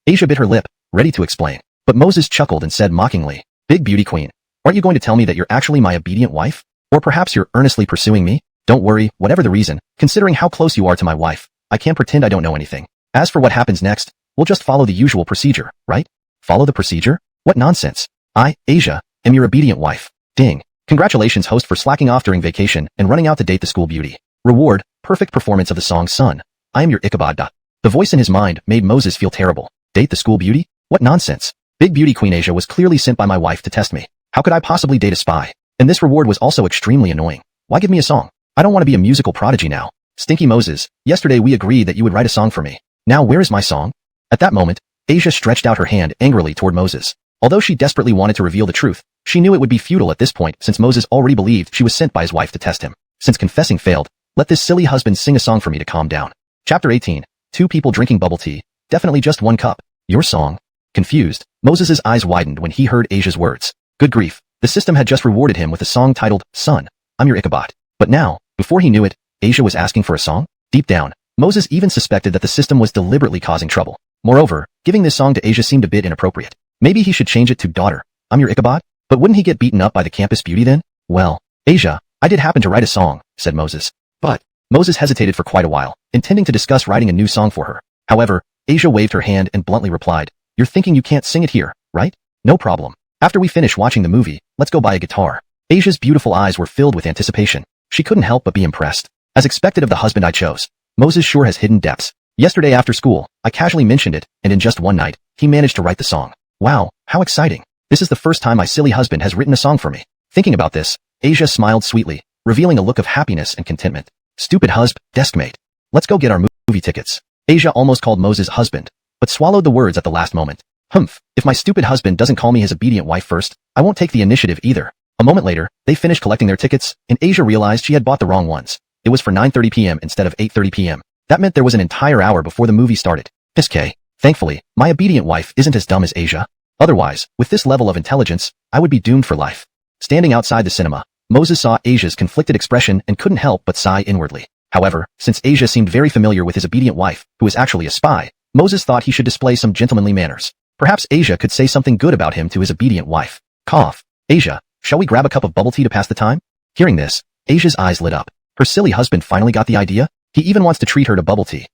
Asia bit her lip, ready to explain. But Moses chuckled and said mockingly, Big beauty queen, aren't you going to tell me that you're actually my obedient wife? Or perhaps you're earnestly pursuing me? Don't worry, whatever the reason, considering how close you are to my wife, I can't pretend I don't know anything. As for what happens next, we'll just follow the usual procedure, right? Follow the procedure? What nonsense. I, Asia, am your obedient wife. Ding. Congratulations host for slacking off during vacation and running out to date the school beauty. Reward, perfect performance of the song Son. I am your Ichabod. The voice in his mind made Moses feel terrible. Date the school beauty? What nonsense. Big beauty queen Asia was clearly sent by my wife to test me. How could I possibly date a spy? And this reward was also extremely annoying. Why give me a song? I don't want to be a musical prodigy now. Stinky Moses, yesterday we agreed that you would write a song for me. Now where is my song? At that moment, Asia stretched out her hand angrily toward Moses. Although she desperately wanted to reveal the truth, she knew it would be futile at this point since Moses already believed she was sent by his wife to test him. Since confessing failed, let this silly husband sing a song for me to calm down. Chapter 18. 2 people drinking bubble tea. Definitely just 1 cup. Your song? Confused, Moses's eyes widened when he heard Asia's words. Good grief, the system had just rewarded him with a song titled, Son, I'm your Ichabod. But now, before he knew it, Asia was asking for a song? Deep down, Moses even suspected that the system was deliberately causing trouble. Moreover, giving this song to Asia seemed a bit inappropriate. Maybe he should change it to Daughter, I'm your Ichabod? But wouldn't he get beaten up by the campus beauty then? Well, Asia, I did happen to write a song, said Moses. But, Moses hesitated for quite a while, intending to discuss writing a new song for her. However, Asia waved her hand and bluntly replied, You're thinking you can't sing it here, right? No problem. After we finish watching the movie, let's go buy a guitar. Asia's beautiful eyes were filled with anticipation. She couldn't help but be impressed. As expected of the husband I chose, Moses sure has hidden depths. Yesterday after school, I casually mentioned it, and in just one night, he managed to write the song. Wow, how exciting. This is the first time my silly husband has written a song for me. Thinking about this, Asia smiled sweetly, revealing a look of happiness and contentment. Stupid deskmate. Let's go get our movie tickets. Asia almost called Moses husband, but swallowed the words at the last moment. Humph, if my stupid husband doesn't call me his obedient wife first, I won't take the initiative either. A moment later, they finished collecting their tickets, and Asia realized she had bought the wrong ones. It was for 9:30 p.m. instead of 8:30 p.m. That meant there was an entire hour before the movie started. Piss K. Thankfully, my obedient wife isn't as dumb as Asia. Otherwise, with this level of intelligence, I would be doomed for life. Standing outside the cinema, Moses saw Asia's conflicted expression and couldn't help but sigh inwardly. However, since Asia seemed very familiar with his obedient wife, who was actually a spy, Moses thought he should display some gentlemanly manners. Perhaps Asia could say something good about him to his obedient wife. Cough. Asia, shall we grab a cup of bubble tea to pass the time? Hearing this, Asia's eyes lit up. Her silly husband finally got the idea. He even wants to treat her to bubble tea.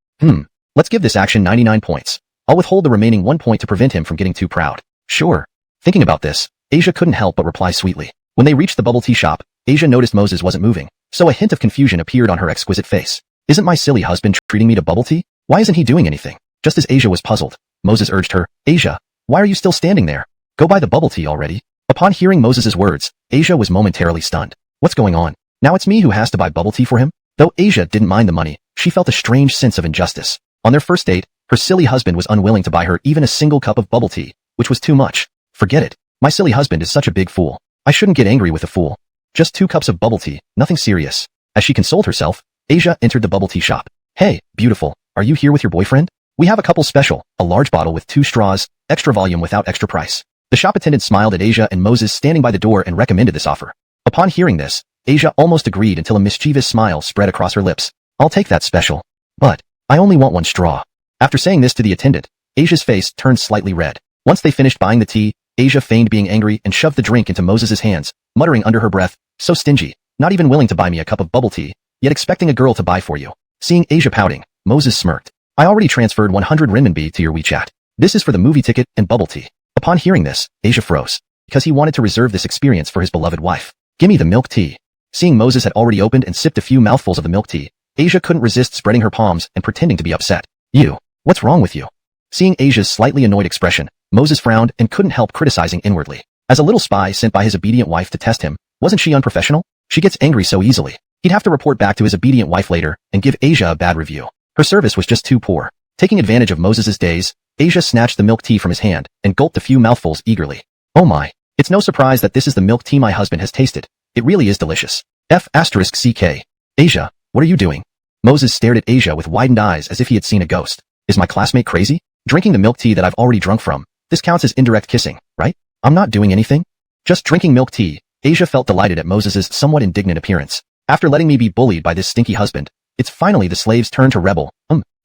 Let's give this action 99 points. I'll withhold the remaining 1 point to prevent him from getting too proud. Sure. Thinking about this, Asia couldn't help but reply sweetly. When they reached the bubble tea shop, Asia noticed Moses wasn't moving, so a hint of confusion appeared on her exquisite face. Isn't my silly husband treating me to bubble tea? Why isn't he doing anything? Just as Asia was puzzled, Moses urged her, Asia, why are you still standing there? Go buy the bubble tea already. Upon hearing Moses's words, Asia was momentarily stunned. What's going on? Now it's me who has to buy bubble tea for him? Though Asia didn't mind the money, she felt a strange sense of injustice. On their first date, her silly husband was unwilling to buy her even a single cup of bubble tea, which was too much. Forget it. My silly husband is such a big fool. I shouldn't get angry with a fool. Just 2 cups of bubble tea, nothing serious. As she consoled herself, Asia entered the bubble tea shop. Hey, beautiful, are you here with your boyfriend? We have a couple special, a large bottle with 2 straws, extra volume without extra price. The shop attendant smiled at Asia and Moses standing by the door and recommended this offer. Upon hearing this, Asia almost agreed until a mischievous smile spread across her lips. I'll take that special. But, I only want 1 straw. After saying this to the attendant, Asia's face turned slightly red. Once they finished buying the tea, Asia feigned being angry and shoved the drink into Moses's hands, muttering under her breath, so stingy, not even willing to buy me a cup of bubble tea, yet expecting a girl to buy for you. Seeing Asia pouting, Moses smirked. I already transferred 100 renminbi to your WeChat. This is for the movie ticket and bubble tea. Upon hearing this, Asia froze, because he wanted to reserve this experience for his beloved wife. Gimme the milk tea. Seeing Moses had already opened and sipped a few mouthfuls of the milk tea, Asia couldn't resist spreading her palms and pretending to be upset. You, what's wrong with you? Seeing Asia's slightly annoyed expression, Moses frowned and couldn't help criticizing inwardly. As a little spy sent by his obedient wife to test him, wasn't she unprofessional? She gets angry so easily. He'd have to report back to his obedient wife later and give Asia a bad review. Her service was just too poor. Taking advantage of Moses's daze, Asia snatched the milk tea from his hand and gulped a few mouthfuls eagerly. Oh my, it's no surprise that this is the milk tea my husband has tasted. It really is delicious. F***CK. Asia, what are you doing? Moses stared at Asia with widened eyes as if he had seen a ghost. Is my classmate crazy? Drinking the milk tea that I've already drunk from. This counts as indirect kissing, right? I'm not doing anything. Just drinking milk tea. Asia felt delighted at Moses's somewhat indignant appearance. After letting me be bullied by this stinky husband, it's finally the slave's turn to rebel.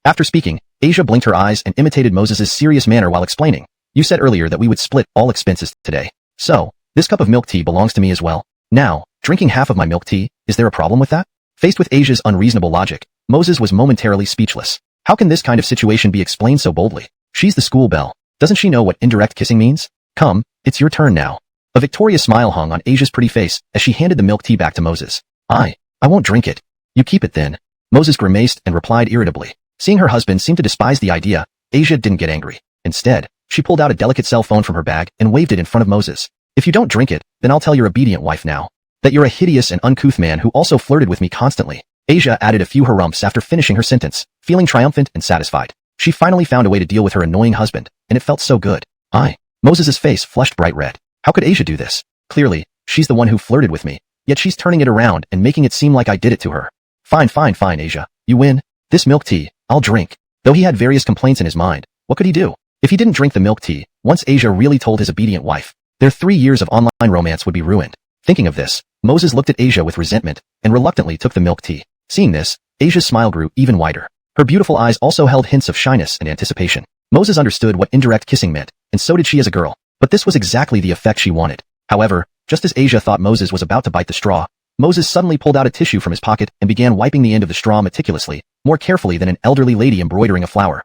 After speaking, Asia blinked her eyes and imitated Moses's serious manner while explaining. You said earlier that we would split all expenses today. So, this cup of milk tea belongs to me as well. Now, drinking half of my milk tea, is there a problem with that? Faced with Asia's unreasonable logic, Moses was momentarily speechless. How can this kind of situation be explained so boldly? She's the school belle. Doesn't she know what indirect kissing means? Come, it's your turn now. A victorious smile hung on Asia's pretty face as she handed the milk tea back to Moses. I won't drink it. You keep it then. Moses grimaced and replied irritably. Seeing her husband seem to despise the idea, Asia didn't get angry. Instead, she pulled out a delicate cell phone from her bag and waved it in front of Moses. If you don't drink it, then I'll tell your obedient wife now that you're a hideous and uncouth man who also flirted with me constantly. Asia added a few harumphs after finishing her sentence, feeling triumphant and satisfied. She finally found a way to deal with her annoying husband, and it felt so good. Moses's face flushed bright red. How could Asia do this? Clearly, she's the one who flirted with me, yet she's turning it around and making it seem like I did it to her. Fine, Asia. You win. This milk tea, I'll drink. Though he had various complaints in his mind, what could he do? If he didn't drink the milk tea, once Asia really told his obedient wife, their 3 years of online romance would be ruined. Thinking of this, Moses looked at Asia with resentment and reluctantly took the milk tea. Seeing this, Asia's smile grew even wider. Her beautiful eyes also held hints of shyness and anticipation. Moses understood what indirect kissing meant, and so did she as a girl. But this was exactly the effect she wanted. However, just as Asia thought Moses was about to bite the straw, Moses suddenly pulled out a tissue from his pocket and began wiping the end of the straw meticulously, more carefully than an elderly lady embroidering a flower.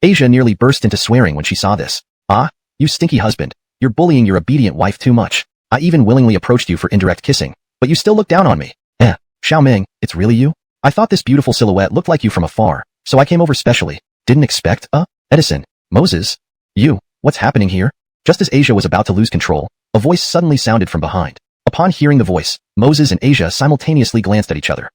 Asia nearly burst into swearing when she saw this. You stinky husband. You're bullying your obedient wife too much. I even willingly approached you for indirect kissing, but you still look down on me. Xiao Ming, it's really you? I thought this beautiful silhouette looked like you from afar, so I came over specially. Didn't expect, Edison. Moses? You, what's happening here? Just as Asia was about to lose control, a voice suddenly sounded from behind. Upon hearing the voice, Moses and Asia simultaneously glanced at each other.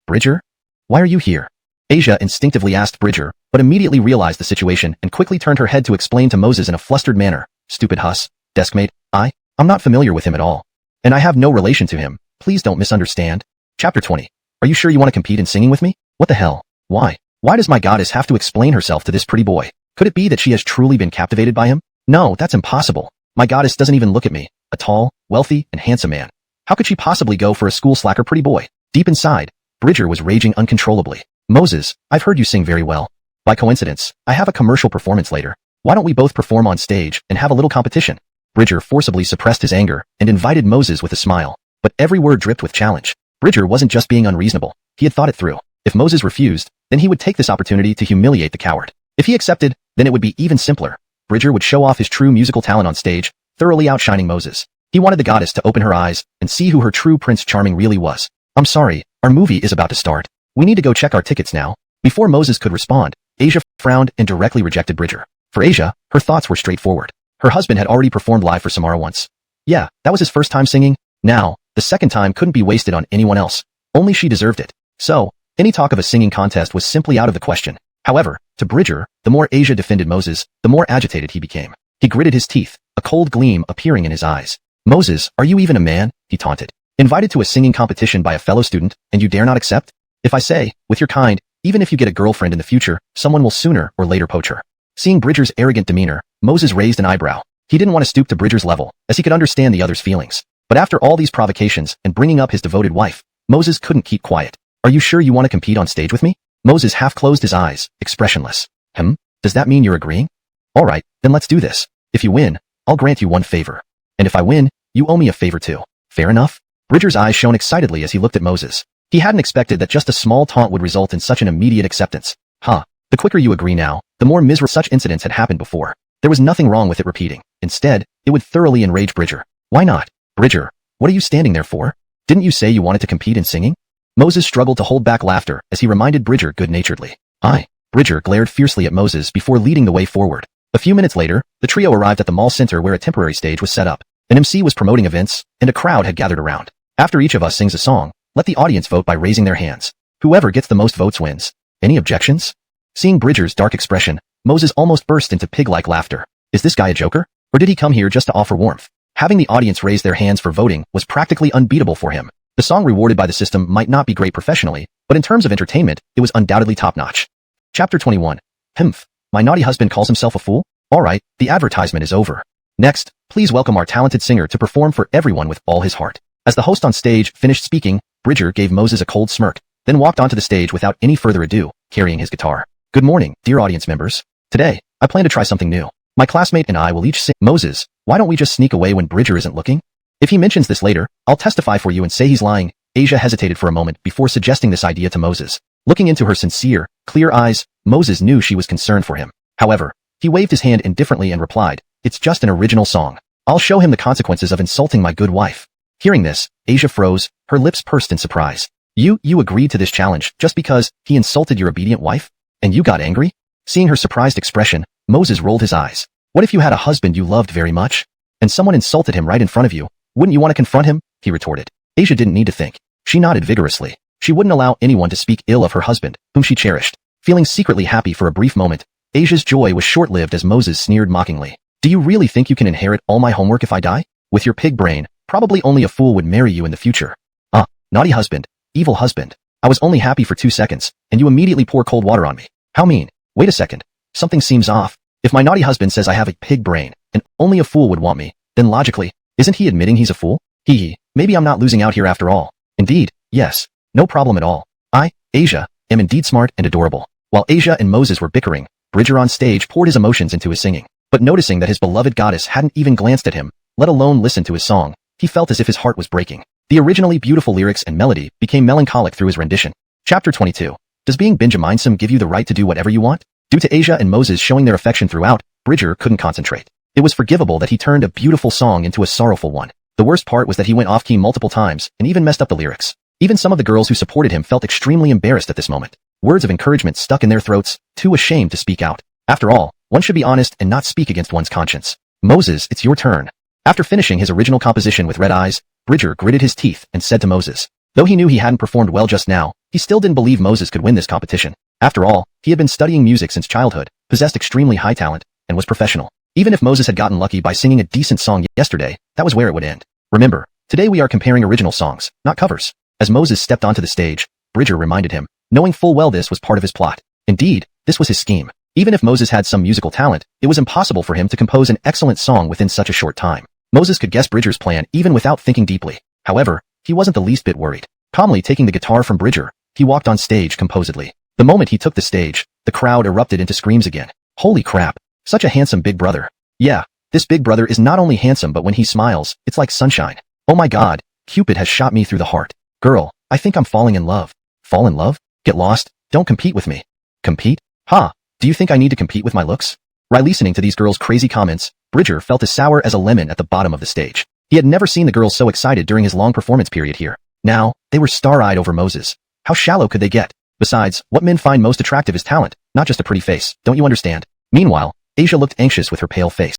Bridger? Why are you here? Asia instinctively asked Bridger, but immediately realized the situation and quickly turned her head to explain to Moses in a flustered manner. Stupid huss, deskmate, I'm not familiar with him at all. And I have no relation to him, please don't misunderstand. Chapter 20. Are you sure you want to compete in singing with me? What the hell? Why? Why does my goddess have to explain herself to this pretty boy? Could it be that she has truly been captivated by him? No, that's impossible. My goddess doesn't even look at me, a tall, wealthy, and handsome man. How could she possibly go for a school slacker pretty boy? Deep inside, Bridger was raging uncontrollably. Moses, I've heard you sing very well. By coincidence, I have a commercial performance later. Why don't we both perform on stage and have a little competition? Bridger forcibly suppressed his anger and invited Moses with a smile, but every word dripped with challenge. Bridger wasn't just being unreasonable. He had thought it through. If Moses refused, then he would take this opportunity to humiliate the coward. If he accepted, then it would be even simpler. Bridger would show off his true musical talent on stage, thoroughly outshining Moses. He wanted the goddess to open her eyes and see who her true Prince Charming really was. I'm sorry, our movie is about to start. We need to go check our tickets now. Before Moses could respond, Asia frowned and directly rejected Bridger. For Asia, her thoughts were straightforward. Her husband had already performed live for Samara once. Yeah, that was his first time singing. Now, the second time couldn't be wasted on anyone else. Only she deserved it. So, any talk of a singing contest was simply out of the question. However, to Bridger, the more Asia defended Moses, the more agitated he became. He gritted his teeth, a cold gleam appearing in his eyes. Moses, are you even a man? He taunted. Invited to a singing competition by a fellow student, and you dare not accept? If I say, with your kind, even if you get a girlfriend in the future, someone will sooner or later poach her. Seeing Bridger's arrogant demeanor, Moses raised an eyebrow. He didn't want to stoop to Bridger's level, as he could understand the other's feelings. But after all these provocations and bringing up his devoted wife, Moses couldn't keep quiet. Are you sure you want to compete on stage with me? Moses half closed his eyes, expressionless. Does that mean you're agreeing? All right, then let's do this. If you win, I'll grant you one favor. And if I win, you owe me a favor too. Fair enough? Bridger's eyes shone excitedly as he looked at Moses. He hadn't expected that just a small taunt would result in such an immediate acceptance. The quicker you agree now, the more miserable such incidents had happened before. There was nothing wrong with it repeating. Instead, it would thoroughly enrage Bridger. Why not? Bridger, what are you standing there for? Didn't you say you wanted to compete in singing? Moses struggled to hold back laughter as he reminded Bridger good-naturedly. Bridger glared fiercely at Moses before leading the way forward. A few minutes later, the trio arrived at the mall center where a temporary stage was set up. An MC was promoting events, and a crowd had gathered around. After each of us sings a song, let the audience vote by raising their hands. Whoever gets the most votes wins. Any objections? Seeing Bridger's dark expression, Moses almost burst into pig-like laughter. Is this guy a joker? Or did he come here just to offer warmth? Having the audience raise their hands for voting was practically unbeatable for him. The song rewarded by the system might not be great professionally, but in terms of entertainment, it was undoubtedly top-notch. Chapter 21. My naughty husband calls himself a fool? Alright, the advertisement is over. Next, please welcome our talented singer to perform for everyone with all his heart. As the host on stage finished speaking, Bridger gave Moses a cold smirk, then walked onto the stage without any further ado, carrying his guitar. Good morning, dear audience members. Today, I plan to try something new. My classmate and I will each sing. Moses, why don't we just sneak away when Bridger isn't looking? If he mentions this later, I'll testify for you and say he's lying. Asia hesitated for a moment before suggesting this idea to Moses. Looking into her sincere, clear eyes, Moses knew she was concerned for him. However, he waved his hand indifferently and replied, it's just an original song. I'll show him the consequences of insulting my good wife. Hearing this, Asia froze, her lips pursed in surprise. You agreed to this challenge just because he insulted your obedient wife? And you got angry? Seeing her surprised expression, Moses rolled his eyes. What if you had a husband you loved very much? And someone insulted him right in front of you? Wouldn't you want to confront him? He retorted. Asia didn't need to think. She nodded vigorously. She wouldn't allow anyone to speak ill of her husband, whom she cherished. Feeling secretly happy for a brief moment, Asia's joy was short-lived as Moses sneered mockingly. Do you really think you can inherit all my homework if I die? With your pig brain, probably only a fool would marry you in the future. Naughty husband, evil husband. I was only happy for 2 seconds, and you immediately pour cold water on me. How mean. Wait a second. Something seems off. If my naughty husband says I have a pig brain, and only a fool would want me, then logically, isn't he admitting he's a fool? Maybe I'm not losing out here after all. Indeed, yes. No problem at all. I, Asia, am indeed smart and adorable. While Asia and Moses were bickering, Bridger on stage poured his emotions into his singing. But noticing that his beloved goddess hadn't even glanced at him, let alone listened to his song, he felt as if his heart was breaking. The originally beautiful lyrics and melody became melancholic through his rendition. Chapter 22. Does being Benjaminsome give you the right to do whatever you want? Due to Asia and Moses showing their affection throughout, Bridger couldn't concentrate. It was forgivable that he turned a beautiful song into a sorrowful one. The worst part was that he went off-key multiple times and even messed up the lyrics. Even some of the girls who supported him felt extremely embarrassed at this moment. Words of encouragement stuck in their throats, too ashamed to speak out. After all, one should be honest and not speak against one's conscience. Moses, it's your turn. After finishing his original composition with red eyes, Bridger gritted his teeth and said to Moses. Though he knew he hadn't performed well just now, he still didn't believe Moses could win this competition. After all, he had been studying music since childhood, possessed extremely high talent, and was professional. Even if Moses had gotten lucky by singing a decent song yesterday, that was where it would end. Remember, today we are comparing original songs, not covers. As Moses stepped onto the stage, Bridger reminded him, knowing full well this was part of his plot. Indeed, this was his scheme. Even if Moses had some musical talent, it was impossible for him to compose an excellent song within such a short time. Moses could guess Bridger's plan even without thinking deeply. However, he wasn't the least bit worried. Calmly taking the guitar from Bridger, he walked on stage composedly. The moment he took the stage, the crowd erupted into screams again. Holy crap. Such a handsome big brother. Yeah, this big brother is not only handsome but when he smiles, it's like sunshine. Oh my god, Cupid has shot me through the heart. Girl, I think I'm falling in love. Fall in love? Get lost, don't compete with me. Compete? Ha, do you think I need to compete with my looks? Right, listening to these girls' crazy comments, Bridger felt as sour as a lemon at the bottom of the stage. He had never seen the girls so excited during his long performance period here. Now, they were star-eyed over Moses. How shallow could they get? Besides, what men find most attractive is talent, not just a pretty face, don't you understand? Meanwhile, Asia looked anxious with her pale face.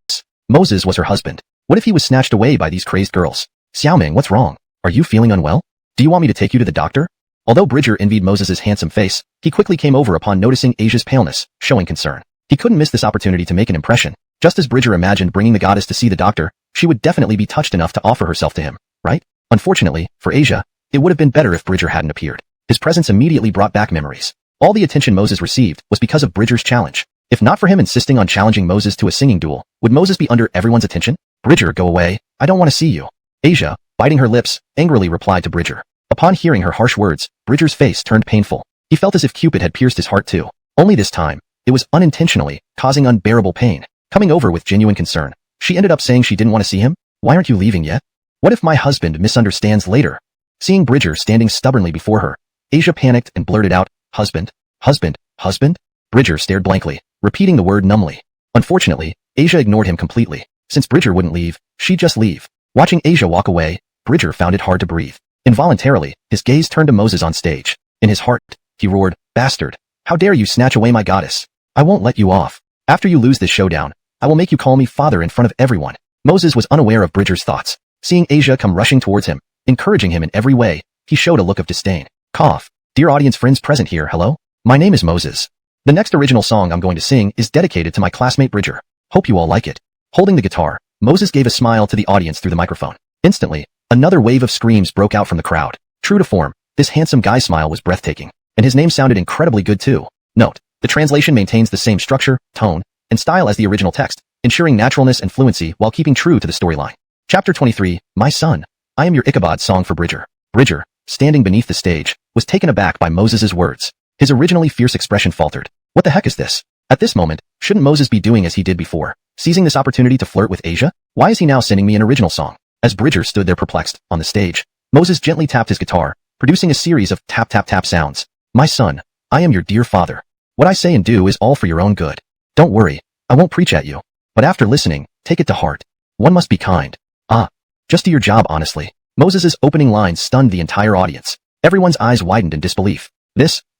Moses was her husband. What if he was snatched away by these crazed girls? Xiaoming, what's wrong? Are you feeling unwell? Do you want me to take you to the doctor? Although Bridger envied Moses's handsome face, he quickly came over upon noticing Asia's paleness, showing concern. He couldn't miss this opportunity to make an impression. Just as Bridger imagined bringing the goddess to see the doctor, she would definitely be touched enough to offer herself to him, right? Unfortunately, for Asia, it would have been better if Bridger hadn't appeared. His presence immediately brought back memories. All the attention Moses received was because of Bridger's challenge. If not for him insisting on challenging Moses to a singing duel, would Moses be under everyone's attention? Bridger, go away, I don't want to see you. Asia, biting her lips, angrily replied to Bridger. Upon hearing her harsh words, Bridger's face turned painful. He felt as if Cupid had pierced his heart too. Only this time, it was unintentionally, causing unbearable pain. Coming over with genuine concern, she ended up saying she didn't want to see him? Why aren't you leaving yet? What if my husband misunderstands later? Seeing Bridger standing stubbornly before her, Asia panicked and blurted out, husband, husband, husband? Bridger stared blankly, repeating the word numbly. Unfortunately, Asia ignored him completely. Since Bridger wouldn't leave, she'd just leave. Watching Asia walk away, Bridger found it hard to breathe. Involuntarily, his gaze turned to Moses on stage. In his heart, he roared, bastard, how dare you snatch away my goddess? I won't let you off. After you lose this showdown, I will make you call me father in front of everyone. Moses was unaware of Bridger's thoughts. Seeing Asia come rushing towards him, encouraging him in every way, he showed a look of disdain. Cough. Dear audience friends present here, hello? My name is Moses. The next original song I'm going to sing is dedicated to my classmate Bridger. Hope you all like it. Holding the guitar, Moses gave a smile to the audience through the microphone. Instantly, another wave of screams broke out from the crowd. True to form, this handsome guy's smile was breathtaking, and his name sounded incredibly good too. Note, the translation maintains the same structure, tone, and style as the original text, ensuring naturalness and fluency while keeping true to the storyline. Chapter 23, My Son, I Am Your Ichabod song for Bridger. Bridger, standing beneath the stage, was taken aback by Moses's words. His originally fierce expression faltered. What the heck is this? At this moment, shouldn't Moses be doing as he did before, seizing this opportunity to flirt with Asia? Why is he now sending me an original song? As Bridger stood there perplexed, on the stage, Moses gently tapped his guitar, producing a series of tap-tap-tap sounds. My son, I am your dear father. What I say and do is all for your own good. Don't worry, I won't preach at you. But after listening, take it to heart. One must be kind. Just do your job honestly. Moses's opening lines stunned the entire audience. Everyone's eyes widened in disbelief.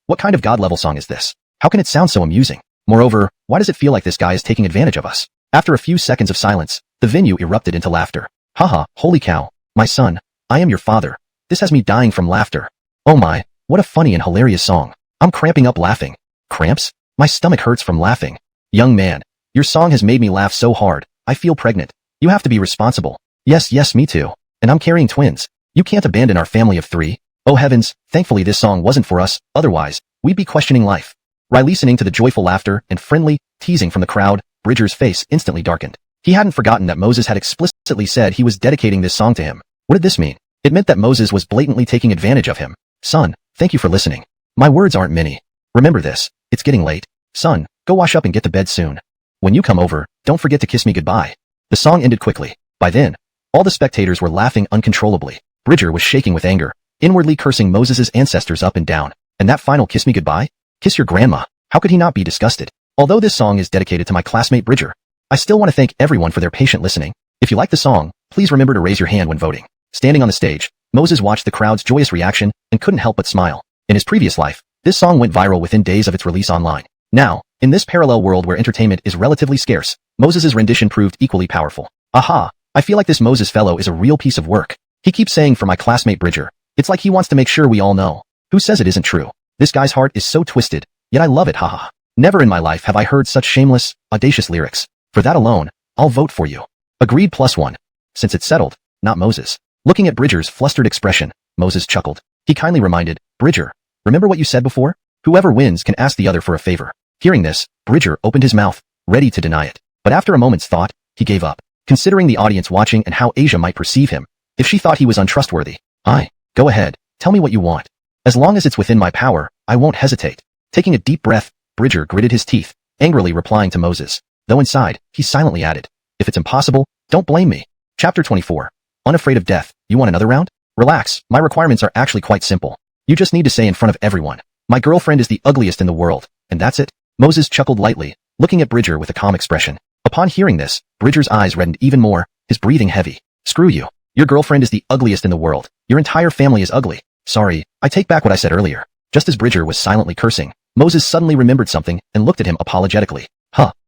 What kind of God-level song is this? How can it sound so amusing? Moreover, why does it feel like this guy is taking advantage of us? After a few seconds of silence, the venue erupted into laughter. Haha, holy cow. My son, I am your father. This has me dying from laughter. Oh my, what a funny and hilarious song. I'm cramping up laughing. Cramps? My stomach hurts from laughing. Young man, your song has made me laugh so hard, I feel pregnant. You have to be responsible. Yes, me too. And I'm carrying twins. You can't abandon our family of 3. Oh heavens, thankfully this song wasn't for us, otherwise, we'd be questioning life. While listening to the joyful laughter and friendly teasing from the crowd, Bridger's face instantly darkened. He hadn't forgotten that Moses had explicitly said he was dedicating this song to him. What did this mean? It meant that Moses was blatantly taking advantage of him. Son, thank you for listening. My words aren't many. Remember this, it's getting late. Son, go wash up and get to bed soon. When you come over, don't forget to kiss me goodbye. The song ended quickly. By then, all the spectators were laughing uncontrollably. Bridger was shaking with anger, inwardly cursing Moses's ancestors up and down. And that final kiss me goodbye? Kiss your grandma. How could he not be disgusted? Although this song is dedicated to my classmate Bridger, I still want to thank everyone for their patient listening. If you like the song, please remember to raise your hand when voting. Standing on the stage, Moses watched the crowd's joyous reaction and couldn't help but smile. In his previous life, this song went viral within days of its release online. Now, in this parallel world where entertainment is relatively scarce, Moses's rendition proved equally powerful. Aha, I feel like this Moses fellow is a real piece of work. He keeps saying for my classmate Bridger. It's like he wants to make sure we all know. Who says it isn't true? This guy's heart is so twisted, yet I love it, haha. Never in my life have I heard such shameless, audacious lyrics. For that alone, I'll vote for you. Agreed +1. Since it's settled, not Moses. Looking at Bridger's flustered expression, Moses chuckled. He kindly reminded, Bridger, remember what you said before? Whoever wins can ask the other for a favor. Hearing this, Bridger opened his mouth, ready to deny it. But after a moment's thought, he gave up. Considering the audience watching and how Asia might perceive him, if she thought he was untrustworthy. Go ahead, tell me what you want. As long as it's within my power, I won't hesitate. Taking a deep breath, Bridger gritted his teeth, angrily replying to Moses. Though inside, he silently added, if it's impossible, don't blame me. Chapter 24. Unafraid of death, you want another round? Relax, my requirements are actually quite simple. You just need to say in front of everyone, my girlfriend is the ugliest in the world, and that's it. Moses chuckled lightly, looking at Bridger with a calm expression. Upon hearing this, Bridger's eyes reddened even more, his breathing heavy. Screw you. Your girlfriend is the ugliest in the world. Your entire family is ugly. Sorry, I take back what I said earlier. Just as Bridger was silently cursing, Moses suddenly remembered something and looked at him apologetically.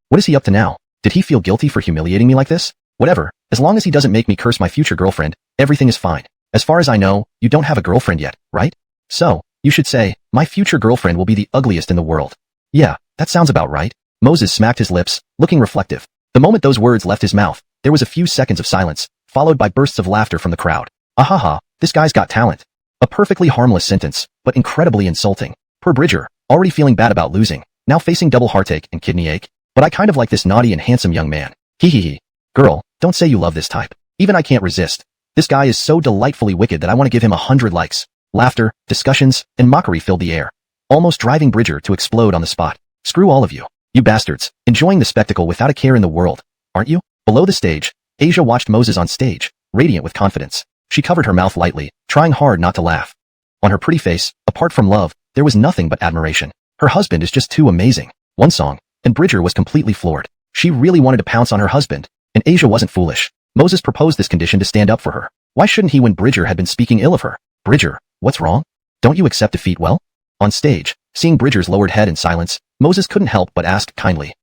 What is he up to now? Did he feel guilty for humiliating me like this? Whatever, as long as he doesn't make me curse my future girlfriend, everything is fine. As far as I know, you don't have a girlfriend yet, right? So, you should say, my future girlfriend will be the ugliest in the world. Yeah, that sounds about right. Moses smacked his lips, looking reflective. The moment those words left his mouth, there was a few seconds of silence, followed by bursts of laughter from the crowd. Ahaha, this guy's got talent. A perfectly harmless sentence, but incredibly insulting. Poor Bridger, already feeling bad about losing, now facing double heartache and kidney ache. But I kind of like this naughty and handsome young man. Hee. Girl, don't say you love this type. Even I can't resist. This guy is so delightfully wicked that I want to give him 100 likes. Laughter, discussions, and mockery filled the air, almost driving Bridger to explode on the spot. Screw all of you. You bastards, enjoying the spectacle without a care in the world, aren't you? Below the stage, Asia watched Moses on stage, radiant with confidence. She covered her mouth lightly, trying hard not to laugh. On her pretty face, apart from love, there was nothing but admiration. Her husband is just too amazing. One song, and Bridger was completely floored. She really wanted to pounce on her husband, and Asia wasn't foolish. Moses proposed this condition to stand up for her. Why shouldn't he when Bridger had been speaking ill of her? Bridger, what's wrong? Don't you accept defeat well? On stage, seeing Bridger's lowered head in silence, Moses couldn't help but ask kindly.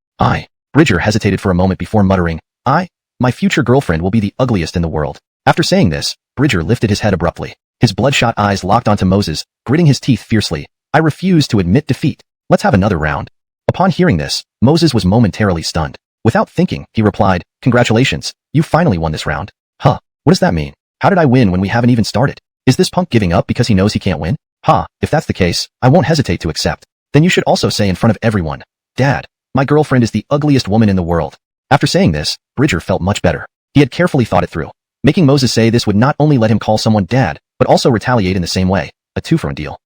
Bridger hesitated for a moment before muttering, my future girlfriend will be the ugliest in the world. After saying this, Bridger lifted his head abruptly. His bloodshot eyes locked onto Moses, gritting his teeth fiercely. I refuse to admit defeat. Let's have another round. Upon hearing this, Moses was momentarily stunned. Without thinking, he replied, congratulations, you finally won this round. What does that mean? How did I win when we haven't even started? Is this punk giving up because he knows he can't win? If that's the case, I won't hesitate to accept. Then you should also say in front of everyone, Dad, my girlfriend is the ugliest woman in the world. After saying this, Bridger felt much better. He had carefully thought it through. Making Moses say this would not only let him call someone dad, but also retaliate in the same way. A two-for-one deal.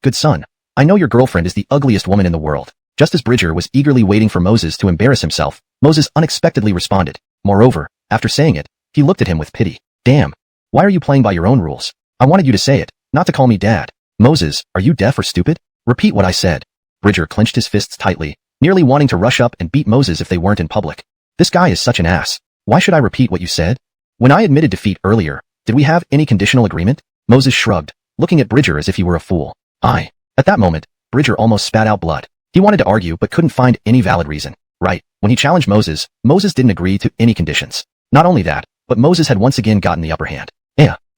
Good son. I know your girlfriend is the ugliest woman in the world. Just as Bridger was eagerly waiting for Moses to embarrass himself, Moses unexpectedly responded. Moreover, after saying it, he looked at him with pity. Damn. Why are you playing by your own rules? I wanted you to say it, not to call me dad. Moses, are you deaf or stupid? Repeat what I said. Bridger clenched his fists tightly, nearly wanting to rush up and beat Moses if they weren't in public. This guy is such an ass. Why should I repeat what you said? When I admitted defeat earlier, did we have any conditional agreement? Moses shrugged, looking at Bridger as if he were a fool. At that moment, Bridger almost spat out blood. He wanted to argue but couldn't find any valid reason. Right, when he challenged Moses, Moses didn't agree to any conditions. Not only that, but Moses had once again gotten the upper hand.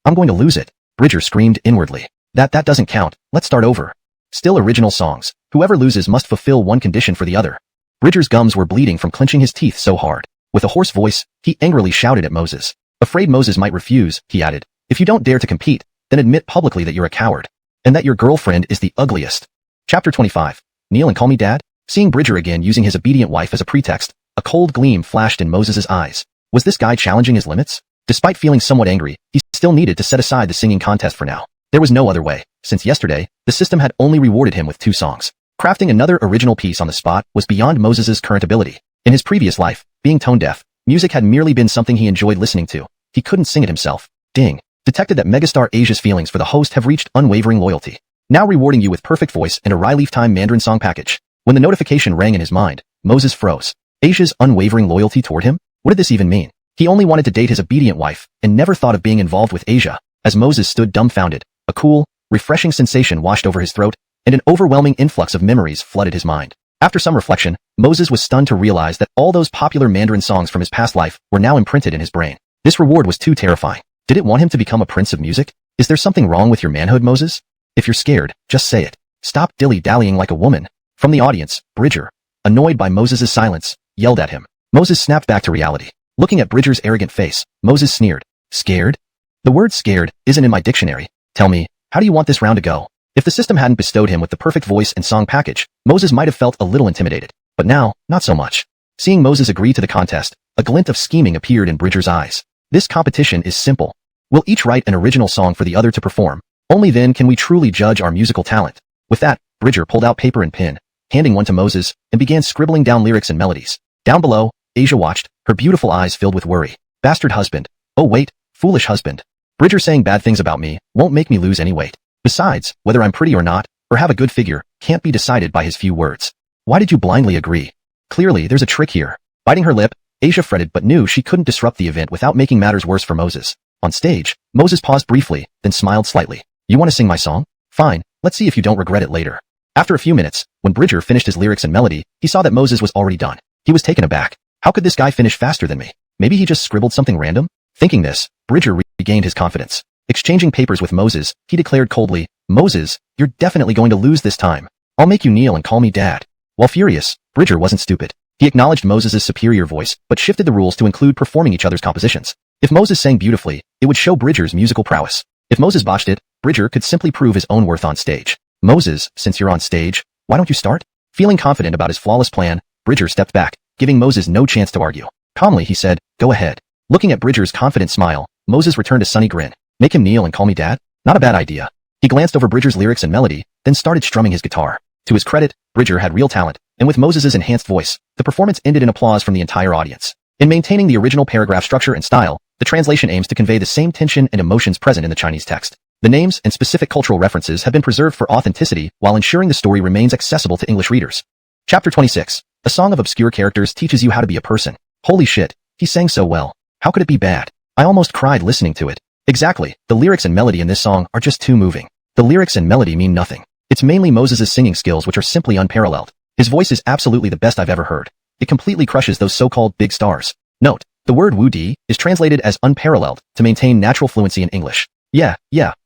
I'm going to lose it. Bridger screamed inwardly. That doesn't count, let's start over. Still original songs. Whoever loses must fulfill one condition for the other. Bridger's gums were bleeding from clenching his teeth so hard. With a hoarse voice, he angrily shouted at Moses. Afraid Moses might refuse, he added. If you don't dare to compete, then admit publicly that you're a coward. And that your girlfriend is the ugliest. Chapter 25. Kneel and call me dad? Seeing Bridger again using his obedient wife as a pretext, a cold gleam flashed in Moses' eyes. Was this guy challenging his limits? Despite feeling somewhat angry, he still needed to set aside the singing contest for now. There was no other way, since yesterday, the system had only rewarded him with 2 songs. Crafting another original piece on the spot was beyond Moses' current ability. In his previous life, being tone-deaf, music had merely been something he enjoyed listening to. He couldn't sing it himself. Ding. Detected that megastar Asia's feelings for the host have reached unwavering loyalty. Now rewarding you with perfect voice and a Rye-Leaf Time Mandarin song package. When the notification rang in his mind, Moses froze. Asia's unwavering loyalty toward him? What did this even mean? He only wanted to date his obedient wife, and never thought of being involved with Asia. As Moses stood dumbfounded, a cool, refreshing sensation washed over his throat, and an overwhelming influx of memories flooded his mind. After some reflection, Moses was stunned to realize that all those popular Mandarin songs from his past life were now imprinted in his brain. This reward was too terrifying. Did it want him to become a prince of music? Is there something wrong with your manhood, Moses? If you're scared, just say it. Stop dilly-dallying like a woman. From the audience, Bridger, annoyed by Moses' silence, yelled at him. Moses snapped back to reality. Looking at Bridger's arrogant face, Moses sneered. Scared? The word scared isn't in my dictionary. Tell me, how do you want this round to go? If the system hadn't bestowed him with the perfect voice and song package, Moses might have felt a little intimidated. But now, not so much. Seeing Moses agree to the contest, a glint of scheming appeared in Bridger's eyes. This competition is simple. We'll each write an original song for the other to perform. Only then can we truly judge our musical talent. With that, Bridger pulled out paper and pen, handing one to Moses, and began scribbling down lyrics and melodies. Down below, Asia watched, her beautiful eyes filled with worry. Bastard husband. Oh wait, foolish husband. Bridger saying bad things about me won't make me lose any weight. Besides, whether I'm pretty or not, or have a good figure, can't be decided by his few words. Why did you blindly agree? Clearly, there's a trick here. Biting her lip, Asia fretted but knew she couldn't disrupt the event without making matters worse for Moses. On stage, Moses paused briefly, then smiled slightly. You want to sing my song? Fine, let's see if you don't regret it later. After a few minutes, when Bridger finished his lyrics and melody, he saw that Moses was already done. He was taken aback. How could this guy finish faster than me? Maybe he just scribbled something random? Thinking this, Bridger regained his confidence. Exchanging papers with Moses, he declared coldly, Moses, you're definitely going to lose this time. I'll make you kneel and call me dad. While furious, Bridger wasn't stupid. He acknowledged Moses' superior voice, but shifted the rules to include performing each other's compositions. If Moses sang beautifully, it would show Bridger's musical prowess. If Moses botched it, Bridger could simply prove his own worth on stage. Moses, since you're on stage, why don't you start? Feeling confident about his flawless plan, Bridger stepped back, giving Moses no chance to argue. Calmly, he said, go ahead. Looking at Bridger's confident smile, Moses returned a sunny grin. Make him kneel and call me dad? Not a bad idea. He glanced over Bridger's lyrics and melody, then started strumming his guitar. To his credit, Bridger had real talent, and with Moses' enhanced voice, the performance ended in applause from the entire audience. In maintaining the original paragraph structure and style, the translation aims to convey the same tension and emotions present in the Chinese text. The names and specific cultural references have been preserved for authenticity while ensuring the story remains accessible to English readers. Chapter 26. A song of obscure characters teaches you how to be a person. Holy shit, he sang so well. How could it be bad? I almost cried listening to it. Exactly, the lyrics and melody in this song are just too moving. The lyrics and melody mean nothing. It's mainly Moses' singing skills which are simply unparalleled. His voice is absolutely the best I've ever heard. It completely crushes those so-called big stars. Note, the word Wu Di is translated as unparalleled to maintain natural fluency in English. Yeah,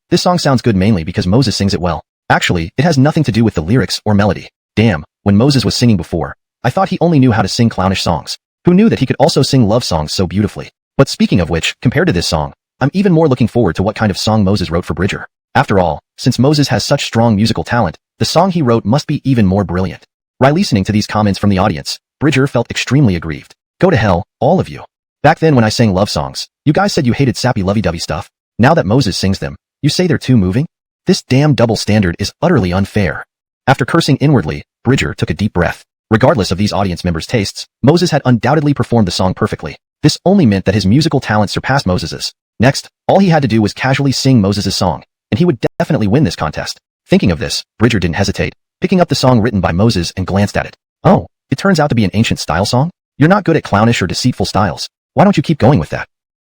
this song sounds good mainly because Moses sings it well. Actually, it has nothing to do with the lyrics or melody. Damn, when Moses was singing before, I thought he only knew how to sing clownish songs. Who knew that he could also sing love songs so beautifully? But speaking of which, compared to this song, I'm even more looking forward to what kind of song Moses wrote for Bridger. After all, since Moses has such strong musical talent, the song he wrote must be even more brilliant. While listening to these comments from the audience, Bridger felt extremely aggrieved. Go to hell, all of you. Back then when I sang love songs, you guys said you hated sappy lovey-dovey stuff. Now that Moses sings them, you say they're too moving? This damn double standard is utterly unfair. After cursing inwardly, Bridger took a deep breath. Regardless of these audience members' tastes, Moses had undoubtedly performed the song perfectly. This only meant that his musical talent surpassed Moses's. Next, all he had to do was casually sing Moses's song, and he would definitely win this contest. Thinking of this, Bridger didn't hesitate, picking up the song written by Moses and glanced at it. Oh, it turns out to be an ancient style song? You're not good at clownish or deceitful styles. Why don't you keep going with that?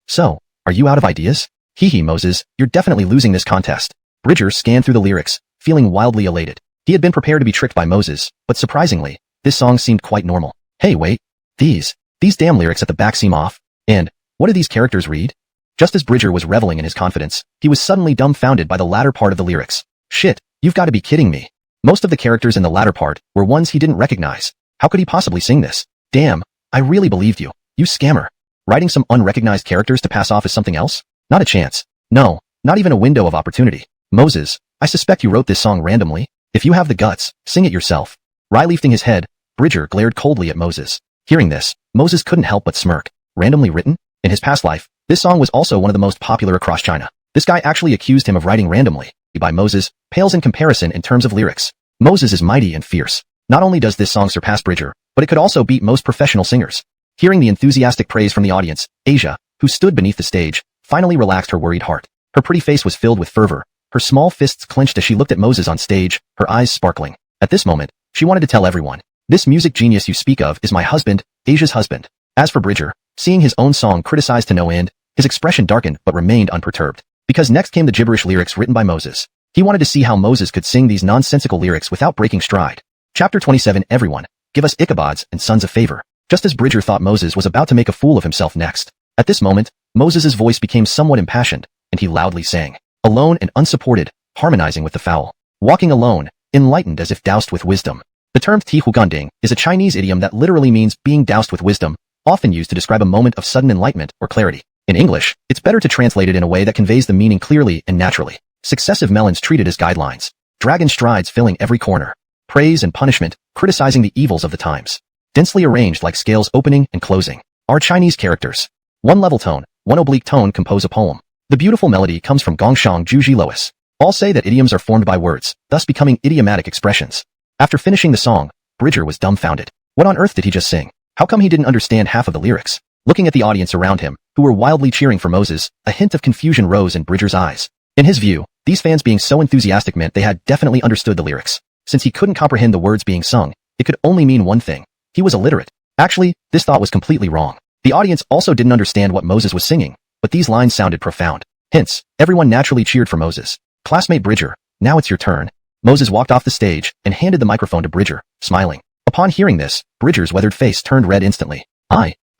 So, are you out of ideas? Hee Moses, you're definitely losing this contest. Bridger scanned through the lyrics, feeling wildly elated. He had been prepared to be tricked by Moses, but surprisingly, this song seemed quite normal. Hey wait, these damn lyrics at the back seem off. And, what do these characters read? Just as Bridger was reveling in his confidence, he was suddenly dumbfounded by the latter part of the lyrics. Shit, you've got to be kidding me. Most of the characters in the latter part were ones he didn't recognize. How could he possibly sing this? Damn, I really believed you. You scammer. Writing some unrecognized characters to pass off as something else? Not a chance. No, not even a window of opportunity. Moses, I suspect you wrote this song randomly. If you have the guts, sing it yourself. Lifting his head, Bridger glared coldly at Moses. Hearing this, Moses couldn't help but smirk. Randomly written? In his past life, this song was also one of the most popular across China. This guy actually accused him of writing randomly. By Moses, pales in comparison in terms of lyrics. Moses is mighty and fierce. Not only does this song surpass Bridger, but it could also beat most professional singers. Hearing the enthusiastic praise from the audience, Asia, who stood beneath the stage, finally relaxed her worried heart. Her pretty face was filled with fervor. Her small fists clenched as she looked at Moses on stage, her eyes sparkling. At this moment, she wanted to tell everyone, this music genius you speak of is my husband, Asia's husband. As for Bridger, seeing his own song criticized to no end, his expression darkened but remained unperturbed. Because next came the gibberish lyrics written by Moses. He wanted to see how Moses could sing these nonsensical lyrics without breaking stride. Chapter 27. Everyone, give us Ichabods and sons of favor. Just as Bridger thought Moses was about to make a fool of himself next. At this moment, Moses' voice became somewhat impassioned, and he loudly sang. Alone and unsupported, harmonizing with the fowl. Walking alone, enlightened as if doused with wisdom. The term Tihuganding is a Chinese idiom that literally means being doused with wisdom, often used to describe a moment of sudden enlightenment or clarity. In English, it's better to translate it in a way that conveys the meaning clearly and naturally. Successive melons treated as guidelines. Dragon strides filling every corner. Praise and punishment, criticizing the evils of the times. densely arranged like scales opening and closing, are Chinese characters. One level tone, one oblique tone compose a poem. The beautiful melody comes from Gongshang Juji Lois. All say that idioms are formed by words, thus becoming idiomatic expressions. After finishing the song, Bridger was dumbfounded. What on earth did he just sing? How come he didn't understand half of the lyrics? Looking at the audience around him, who were wildly cheering for Moses, a hint of confusion rose in Bridger's eyes. In his view, these fans being so enthusiastic meant they had definitely understood the lyrics. Since he couldn't comprehend the words being sung, it could only mean one thing. He was illiterate. Actually, this thought was completely wrong. The audience also didn't understand what Moses was singing, but these lines sounded profound. Hence, everyone naturally cheered for Moses. Classmate Bridger, now it's your turn. Moses walked off the stage and handed the microphone to Bridger, smiling. Upon hearing this, Bridger's weathered face turned red instantly.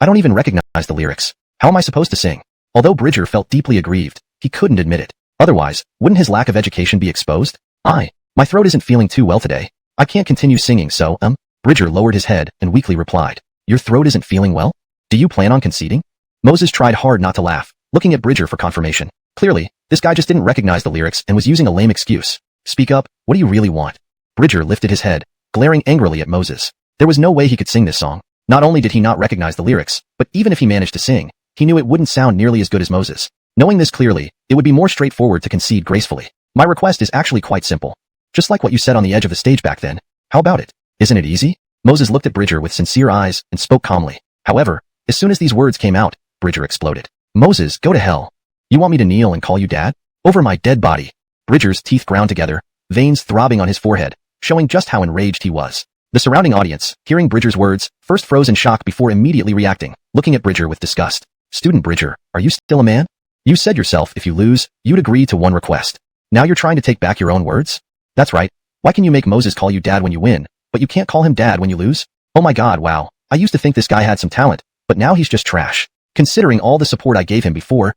I don't even recognize the lyrics. How am I supposed to sing? Although Bridger felt deeply aggrieved, he couldn't admit it. Otherwise, wouldn't his lack of education be exposed? My throat isn't feeling too well today. I can't continue singing so, Bridger lowered his head and weakly replied. Your throat isn't feeling well? Do you plan on conceding? Moses tried hard not to laugh, looking at Bridger for confirmation. Clearly, this guy just didn't recognize the lyrics and was using a lame excuse. Speak up, what do you really want? Bridger lifted his head, glaring angrily at Moses. There was no way he could sing this song. Not only did he not recognize the lyrics, but even if he managed to sing, he knew it wouldn't sound nearly as good as Moses. Knowing this clearly, it would be more straightforward to concede gracefully. My request is actually quite simple. Just like what you said on the edge of the stage back then. How about it? Isn't it easy? Moses looked at Bridger with sincere eyes and spoke calmly. However, as soon as these words came out, Bridger exploded. Moses, go to hell. You want me to kneel and call you dad? Over my dead body. Bridger's teeth ground together, veins throbbing on his forehead, showing just how enraged he was. The surrounding audience, hearing Bridger's words, first froze in shock before immediately reacting, looking at Bridger with disgust. Student Bridger, are you still a man? You said yourself if you lose, you'd agree to one request. Now you're trying to take back your own words? That's right. Why can you make Moses call you dad when you win, but you can't call him dad when you lose? Oh my god, wow. I used to think this guy had some talent, but now he's just trash. Considering all the support I gave him before,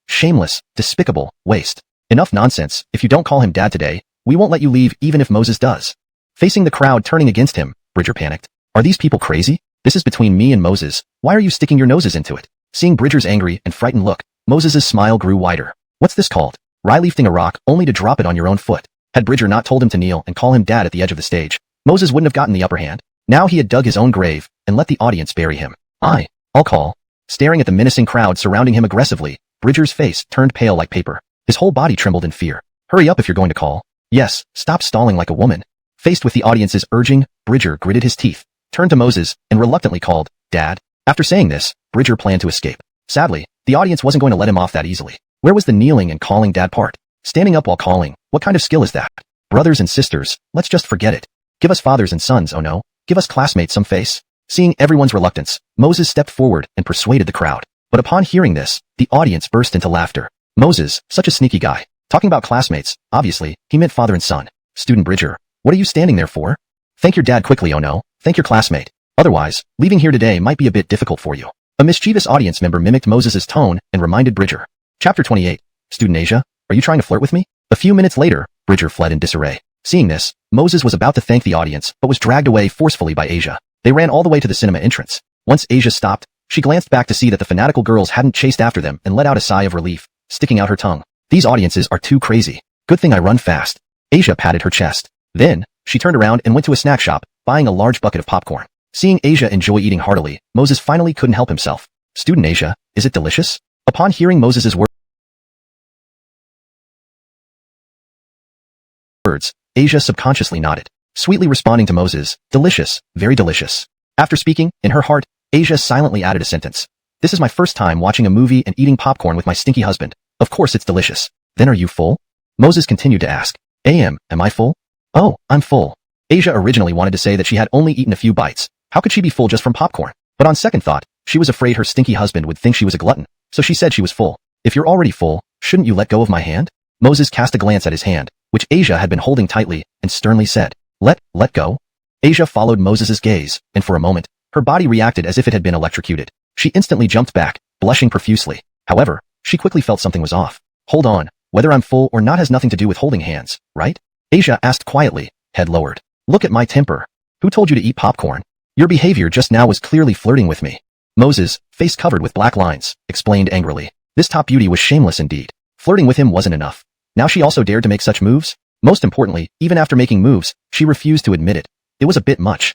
shameless, despicable, waste. Enough nonsense. If you don't call him dad today, we won't let you leave even if Moses does. Facing the crowd turning against him, Bridger panicked. Are these people crazy? This is between me and Moses. Why are you sticking your noses into it? Seeing Bridger's angry and frightened look, Moses' smile grew wider. What's this called? Lifting a rock only to drop it on your own foot. Had Bridger not told him to kneel and call him dad at the edge of the stage, Moses wouldn't have gotten the upper hand. Now he had dug his own grave and let the audience bury him. I'll call. Staring at the menacing crowd surrounding him aggressively, Bridger's face turned pale like paper. His whole body trembled in fear. Hurry up if you're going to call. Yes, stop stalling like a woman. Faced with the audience's urging, Bridger gritted his teeth, turned to Moses, and reluctantly called, Dad. After saying this, Bridger planned to escape. Sadly, the audience wasn't going to let him off that easily. Where was the kneeling and calling dad part? Standing up while calling, what kind of skill is that? Brothers and sisters, let's just forget it. Give us fathers and sons, oh no. Give us classmates some face. Seeing everyone's reluctance, Moses stepped forward and persuaded the crowd. But upon hearing this, the audience burst into laughter. Moses, such a sneaky guy. Talking about classmates, obviously, he meant father and son. Student Bridger, what are you standing there for? Thank your dad quickly, oh no. Thank your classmate. Otherwise, leaving here today might be a bit difficult for you. A mischievous audience member mimicked Moses' tone and reminded Bridger. Chapter 28. Student Asia, are you trying to flirt with me? A few minutes later, Bridger fled in disarray. Seeing this, Moses was about to thank the audience but was dragged away forcefully by Asia. They ran all the way to the cinema entrance. Once Asia stopped, she glanced back to see that the fanatical girls hadn't chased after them and let out a sigh of relief, sticking out her tongue. These audiences are too crazy. Good thing I run fast. Asia patted her chest. Then, she turned around and went to a snack shop, buying a large bucket of popcorn. Seeing Asia enjoy eating heartily, Moses finally couldn't help himself. Student Asia, is it delicious? Upon hearing Moses' words, Asia subconsciously nodded, sweetly responding to Moses, delicious, very delicious. After speaking, in her heart, Asia silently added a sentence. This is my first time watching a movie and eating popcorn with my stinky husband. Of course it's delicious. Then are you full? Moses continued to ask. Am I full? Oh, I'm full. Asia originally wanted to say that she had only eaten a few bites. How could she be full just from popcorn? But on second thought, she was afraid her stinky husband would think she was a glutton, so she said she was full. If you're already full, shouldn't you let go of my hand? Moses cast a glance at his hand, which Asia had been holding tightly, and sternly said, Let go? Asia followed Moses' gaze, and for a moment, her body reacted as if it had been electrocuted. She instantly jumped back, blushing profusely. However, she quickly felt something was off. Hold on, whether I'm full or not has nothing to do with holding hands, right? Asia asked quietly, head lowered. Look at my temper. Who told you to eat popcorn? Your behavior just now was clearly flirting with me. Moses, face covered with black lines, explained angrily. This top beauty was shameless indeed. Flirting with him wasn't enough. Now she also dared to make such moves? Most importantly, even after making moves, she refused to admit it. It was a bit much.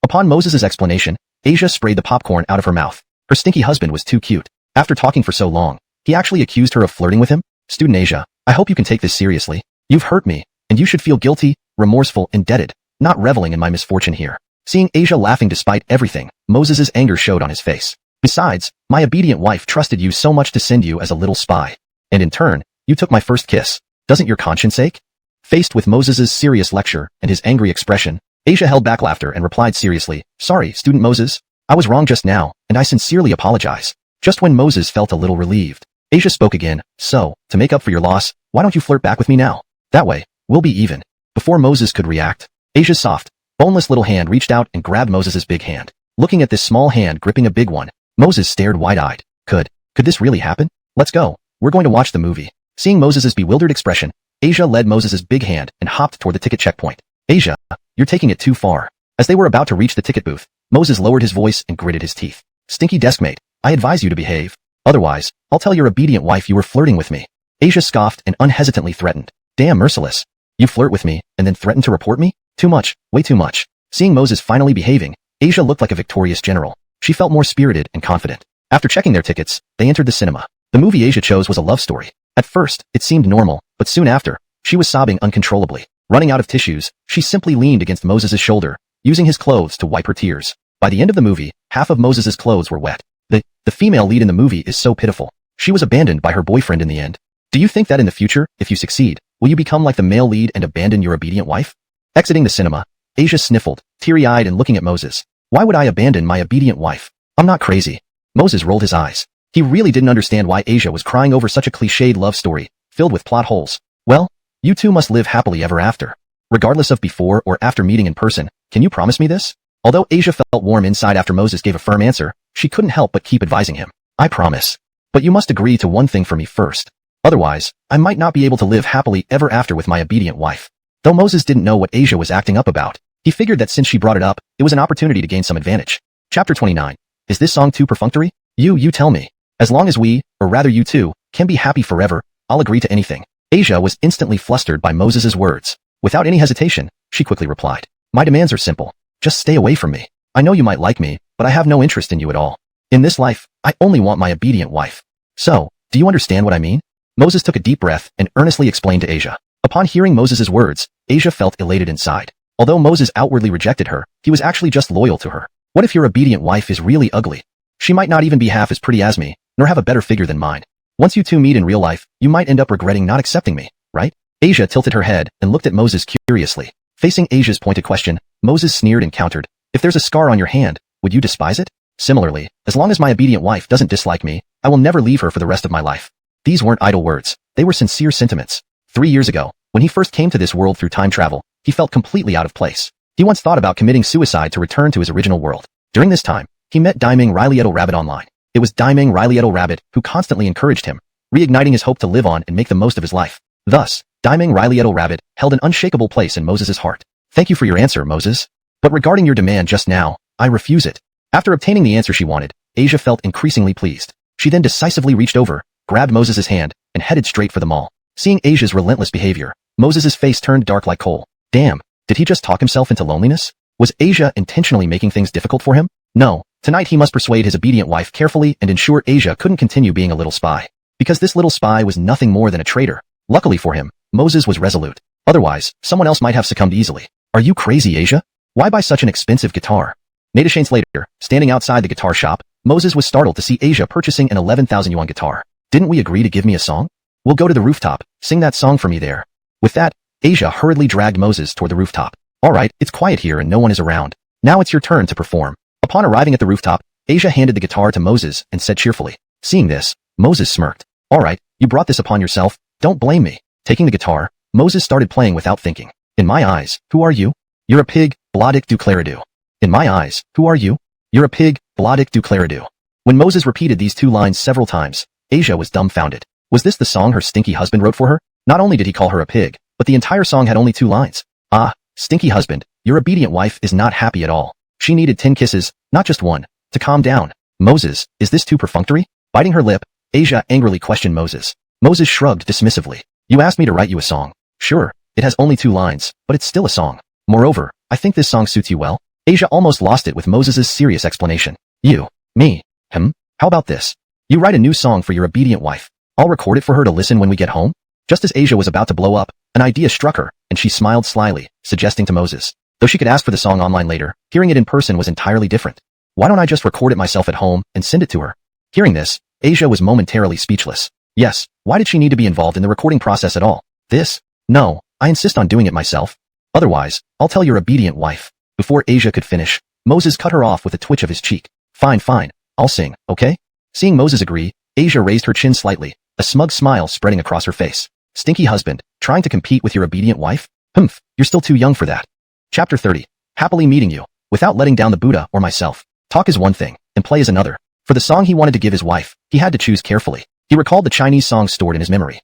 Upon Moses' explanation, Asia sprayed the popcorn out of her mouth. Her stinky husband was too cute. After talking for so long, he actually accused her of flirting with him? Student Asia, I hope you can take this seriously. You've hurt me, and you should feel guilty, remorseful, indebted, not reveling in my misfortune here. Seeing Asia laughing despite everything, Moses' anger showed on his face. Besides, my obedient wife trusted you so much to send you as a little spy. And in turn, you took my first kiss. Doesn't your conscience ache? Faced with Moses' serious lecture and his angry expression, Asia held back laughter and replied seriously, Sorry, student Moses. I was wrong just now, and I sincerely apologize. Just when Moses felt a little relieved, Asia spoke again, So, to make up for your loss, why don't you flirt back with me now? That way, we'll be even. Before Moses could react, Asia's soft, boneless little hand reached out and grabbed Moses' big hand. Looking at this small hand gripping a big one, Moses stared wide-eyed. Could this really happen? Let's go. We're going to watch the movie. Seeing Moses' bewildered expression, Asia led Moses' big hand and hopped toward the ticket checkpoint. Asia, you're taking it too far. As they were about to reach the ticket booth, Moses lowered his voice and gritted his teeth. Stinky deskmate, I advise you to behave. Otherwise, I'll tell your obedient wife you were flirting with me. Asia scoffed and unhesitantly threatened. Damn merciless. You flirt with me and then threaten to report me? Too much, way too much. Seeing Moses finally behaving, Asia looked like a victorious general. She felt more spirited and confident. After checking their tickets, they entered the cinema. The movie Asia chose was a love story. At first, it seemed normal, but soon after, she was sobbing uncontrollably. Running out of tissues, she simply leaned against Moses' shoulder, using his clothes to wipe her tears. By the end of the movie, half of Moses' clothes were wet. The female lead in the movie is so pitiful. She was abandoned by her boyfriend in the end. Do you think that in the future, if you succeed, will you become like the male lead and abandon your obedient wife? Exiting the cinema, Asia sniffled, teary-eyed and looking at Moses. Why would I abandon my obedient wife? I'm not crazy. Moses rolled his eyes. He really didn't understand why Asia was crying over such a cliched love story, filled with plot holes. Well, you two must live happily ever after. Regardless of before or after meeting in person, can you promise me this? Although Asia felt warm inside after Moses gave a firm answer, she couldn't help but keep advising him. I promise. But you must agree to one thing for me first. Otherwise, I might not be able to live happily ever after with my obedient wife. Though Moses didn't know what Asia was acting up about, he figured that since she brought it up, it was an opportunity to gain some advantage. Chapter 29. Is this song too perfunctory? You tell me. As long as we, or rather you two, can be happy forever, I'll agree to anything. Asia was instantly flustered by Moses' words. Without any hesitation, she quickly replied. My demands are simple. Just stay away from me. I know you might like me, but I have no interest in you at all. In this life, I only want my obedient wife. So, do you understand what I mean? Moses took a deep breath and earnestly explained to Asia. Upon hearing Moses' words, Asia felt elated inside. Although Moses outwardly rejected her, he was actually just loyal to her. What if your obedient wife is really ugly? She might not even be half as pretty as me, nor have a better figure than mine. Once you two meet in real life, you might end up regretting not accepting me, right? Asia tilted her head and looked at Moses curiously. Facing Asia's pointed question, Moses sneered and countered. If there's a scar on your hand, would you despise it? Similarly, as long as my obedient wife doesn't dislike me, I will never leave her for the rest of my life. These weren't idle words. They were sincere sentiments. 3 years ago, when he first came to this world through time travel, he felt completely out of place. He once thought about committing suicide to return to his original world. During this time, he met Daiming Riley Rabbit online. It was Daiming Riley Rabbit who constantly encouraged him, reigniting his hope to live on and make the most of his life. Thus, Daiming Riley Rabbit held an unshakable place in Moses' heart. Thank you for your answer, Moses. But regarding your demand just now, I refuse it. After obtaining the answer she wanted, Asia felt increasingly pleased. She then decisively reached over, grabbed Moses' hand, and headed straight for the mall. Seeing Asia's relentless behavior, Moses' face turned dark like coal. Damn, did he just talk himself into loneliness? Was Asia intentionally making things difficult for him? No, tonight he must persuade his obedient wife carefully and ensure Asia couldn't continue being a little spy. Because this little spy was nothing more than a traitor. Luckily for him, Moses was resolute. Otherwise, someone else might have succumbed easily. Are you crazy, Asia? Why buy such an expensive guitar? Natashanes later, standing outside the guitar shop, Moses was startled to see Asia purchasing an 11,000 yuan guitar. Didn't we agree to give me a song? We'll go to the rooftop, sing that song for me there. With that, Asia hurriedly dragged Moses toward the rooftop. Alright, it's quiet here and no one is around. Now it's your turn to perform. Upon arriving at the rooftop, Asia handed the guitar to Moses and said cheerfully. Seeing this, Moses smirked. Alright, you brought this upon yourself, don't blame me. Taking the guitar, Moses started playing without thinking. In my eyes, who are you? You're a pig, Blodic du Claridu. In my eyes, who are you? You're a pig, Blodic du Claridu. When Moses repeated these two lines several times, Asia was dumbfounded. Was this the song her stinky husband wrote for her? Not only did he call her a pig, but the entire song had only 2 lines. Ah, stinky husband, your obedient wife is not happy at all. She needed 10 kisses, not just 1, to calm down. Moses, is this too perfunctory? Biting her lip, Asia angrily questioned Moses. Moses shrugged dismissively. You asked me to write you a song. Sure, it has only 2 lines, but it's still a song. Moreover, I think this song suits you well. Asia almost lost it with Moses's serious explanation. You, me, him, how about this? You write a new song for your obedient wife. I'll record it for her to listen when we get home? Just as Asia was about to blow up, an idea struck her, and she smiled slyly, suggesting to Moses. Though she could ask for the song online later, hearing it in person was entirely different. Why don't I just record it myself at home and send it to her? Hearing this, Asia was momentarily speechless. Yes, why did she need to be involved in the recording process at all? This? No, I insist on doing it myself. Otherwise, I'll tell your obedient wife. Before Asia could finish, Moses cut her off with a twitch of his cheek. Fine, I'll sing, okay? Seeing Moses agree, Asia raised her chin slightly, a smug smile spreading across her face. Stinky husband, trying to compete with your obedient wife? Humph, you're still too young for that. Chapter 30. Happily meeting you, without letting down the Buddha or myself. Talk is one thing, and play is another. For the song he wanted to give his wife, he had to choose carefully. He recalled the Chinese songs stored in his memory.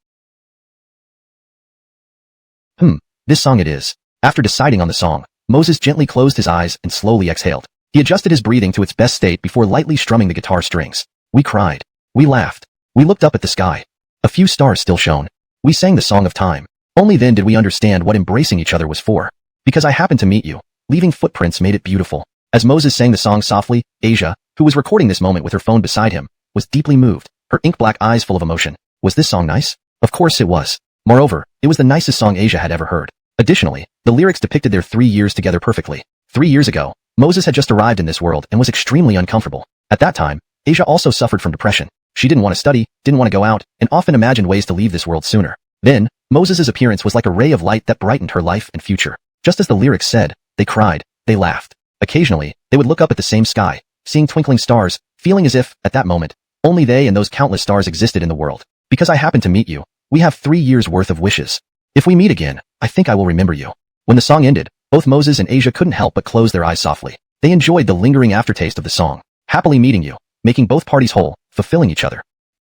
This song it is. After deciding on the song, Moses gently closed his eyes and slowly exhaled. He adjusted his breathing to its best state before lightly strumming the guitar strings. We cried. We laughed. We looked up at the sky. A few stars still shone. We sang the song of time. Only then did we understand what embracing each other was for. Because I happened to meet you. Leaving footprints made it beautiful. As Moses sang the song softly, Asia, who was recording this moment with her phone beside him, was deeply moved, her ink-black eyes full of emotion. Was this song nice? Of course it was. Moreover, it was the nicest song Asia had ever heard. Additionally, the lyrics depicted their 3 years together perfectly. 3 years ago, Moses had just arrived in this world and was extremely uncomfortable. At that time, Asia also suffered from depression. She didn't want to study, didn't want to go out, and often imagined ways to leave this world sooner. Then, Moses's appearance was like a ray of light that brightened her life and future. Just as the lyrics said, they cried, they laughed. Occasionally, they would look up at the same sky, seeing twinkling stars, feeling as if, at that moment, only they and those countless stars existed in the world. Because I happened to meet you, we have 3 years worth of wishes. If we meet again, I think I will remember you. When the song ended, both Moses and Asia couldn't help but close their eyes softly. They enjoyed the lingering aftertaste of the song. Happily meeting you, making both parties whole, fulfilling each other.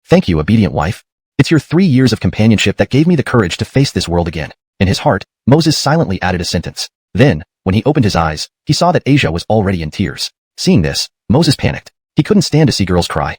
Thank you, obedient wife. It's your 3 years of companionship that gave me the courage to face this world again. In his heart, Moses silently added a sentence. Then, when he opened his eyes, he saw that Asia was already in tears. Seeing this, Moses panicked. He couldn't stand to see girls cry.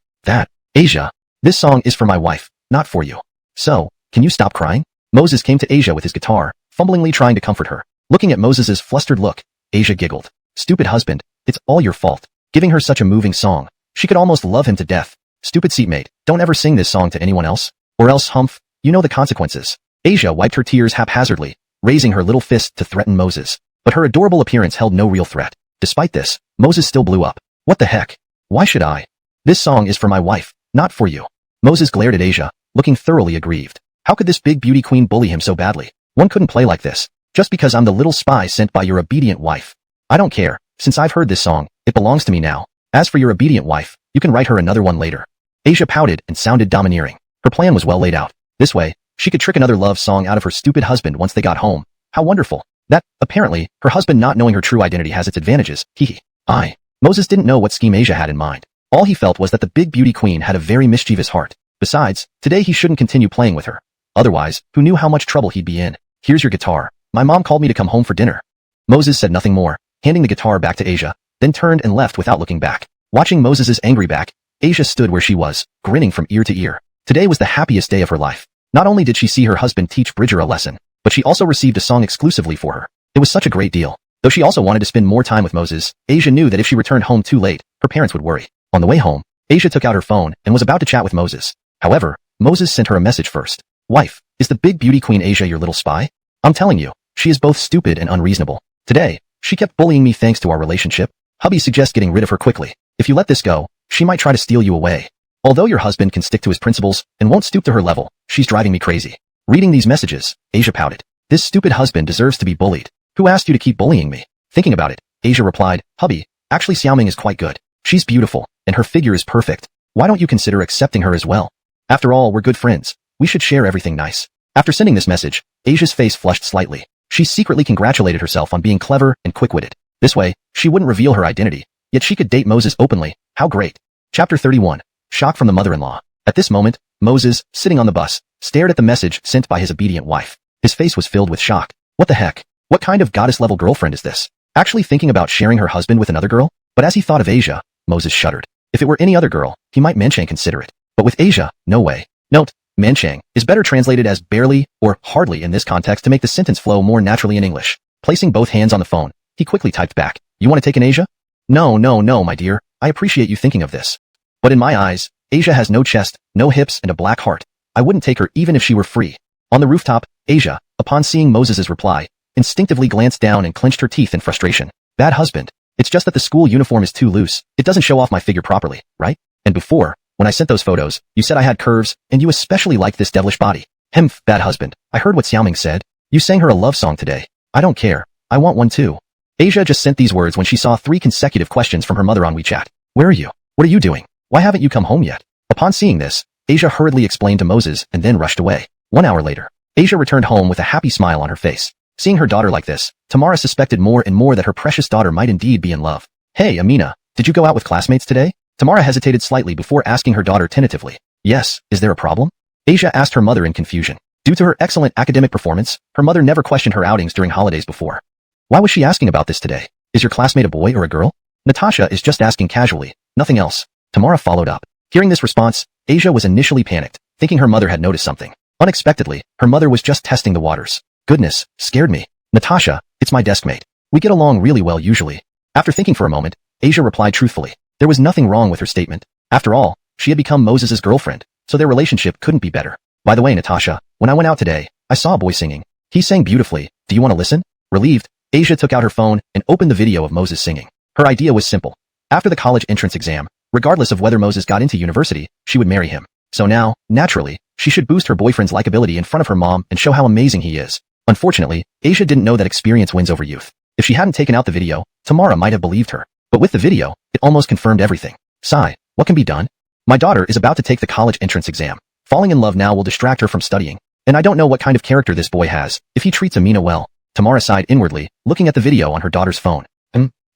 Asia, this song is for my wife, not for you. So, can you stop crying? Moses came to Asia with his guitar, fumblingly trying to comfort her. Looking at Moses's flustered look, Asia giggled. Stupid husband, it's all your fault. Giving her such a moving song. She could almost love him to death. Stupid seatmate, don't ever sing this song to anyone else. Or else, humph, you know the consequences. Asia wiped her tears haphazardly, raising her little fist to threaten Moses. But her adorable appearance held no real threat. Despite this, Moses still blew up. What the heck? Why should I? This song is for my wife, not for you. Moses glared at Asia, looking thoroughly aggrieved. How could this big beauty queen bully him so badly? One couldn't play like this, just because I'm the little spy sent by your obedient wife. I don't care, since I've heard this song, it belongs to me now. As for your obedient wife, you can write her another one later. Asia pouted and sounded domineering. Her plan was well laid out. This way, she could trick another love song out of her stupid husband once they got home. How wonderful. That, apparently, her husband not knowing her true identity has its advantages. Moses didn't know what scheme Asia had in mind. All he felt was that the big beauty queen had a very mischievous heart. Besides, today he shouldn't continue playing with her. Otherwise, who knew how much trouble he'd be in? Here's your guitar. My mom called me to come home for dinner. Moses said nothing more, handing the guitar back to Asia, then turned and left without looking back. Watching Moses's angry back, Asia stood where she was, grinning from ear to ear. Today was the happiest day of her life. Not only did she see her husband teach Bridger a lesson, but she also received a song exclusively for her. It was such a great deal. Though she also wanted to spend more time with Moses, Asia knew that if she returned home too late, her parents would worry. On the way home, Asia took out her phone and was about to chat with Moses. However, Moses sent her a message first. Wife, is the big beauty queen Asia your little spy? I'm telling you, she is both stupid and unreasonable. Today, she kept bullying me thanks to our relationship. Hubby suggests getting rid of her quickly. If you let this go, she might try to steal you away. Although your husband can stick to his principles and won't stoop to her level, she's driving me crazy. Reading these messages, Asia pouted. This stupid husband deserves to be bullied. Who asked you to keep bullying me? Thinking about it, Asia replied, Hubby, actually Xiaoming is quite good. She's beautiful, and her figure is perfect. Why don't you consider accepting her as well? After all, we're good friends. We should share everything nice. After sending this message, Asia's face flushed slightly. She secretly congratulated herself on being clever and quick-witted. This way, she wouldn't reveal her identity, yet she could date Moses openly. How great. Chapter 31. Shock from the mother-in-law. At this moment, Moses, sitting on the bus, stared at the message sent by his obedient wife. His face was filled with shock. What the heck? What kind of goddess-level girlfriend is this? Actually thinking about sharing her husband with another girl? But as he thought of Asia, Moses shuddered. If it were any other girl, he might Manchang consider it. But with Asia, no way. Note, Manchang is better translated as barely or hardly in this context to make the sentence flow more naturally in English. Placing both hands on the phone, he quickly typed back. You want to take an Asia? No, no, no, my dear. I appreciate you thinking of this. But in my eyes, Asia has no chest, no hips, and a black heart. I wouldn't take her even if she were free. On the rooftop, Asia, upon seeing Moses's reply, instinctively glanced down and clenched her teeth in frustration. Bad husband. It's just that the school uniform is too loose. It doesn't show off my figure properly, right? And before, when I sent those photos, you said I had curves, and you especially liked this devilish body. Bad husband. I heard what Xiaoming said. You sang her a love song today. I don't care. I want one too. Asia just sent these words when she saw 3 consecutive questions from her mother on WeChat. Where are you? What are you doing? Why haven't you come home yet? Upon seeing this, Asia hurriedly explained to Moses and then rushed away. 1 hour later, Asia returned home with a happy smile on her face. Seeing her daughter like this, Tamara suspected more and more that her precious daughter might indeed be in love. Hey, Amina, did you go out with classmates today? Tamara hesitated slightly before asking her daughter tentatively. Yes, is there a problem? Asia asked her mother in confusion. Due to her excellent academic performance, her mother never questioned her outings during holidays before. Why was she asking about this today? Is your classmate a boy or a girl? Natasha is just asking casually, nothing else. Tamara followed up. Hearing this response, Asia was initially panicked, thinking her mother had noticed something. Unexpectedly, her mother was just testing the waters. Goodness, scared me. Natasha, it's my deskmate. We get along really well usually. After thinking for a moment, Asia replied truthfully. There was nothing wrong with her statement. After all, she had become Moses's girlfriend, so their relationship couldn't be better. By the way, Natasha, when I went out today, I saw a boy singing. He sang beautifully. Do you want to listen? Relieved, Asia took out her phone and opened the video of Moses singing. Her idea was simple. After the college entrance exam, regardless of whether Moses got into university, she would marry him. So now, naturally, she should boost her boyfriend's likability in front of her mom and show how amazing he is. Unfortunately, Asia didn't know that experience wins over youth. If she hadn't taken out the video, Tamara might have believed her. But with the video, it almost confirmed everything. Sigh, what can be done? My daughter is about to take the college entrance exam. Falling in love now will distract her from studying. And I don't know what kind of character this boy has, if he treats Amina well. Tamara sighed inwardly, looking at the video on her daughter's phone.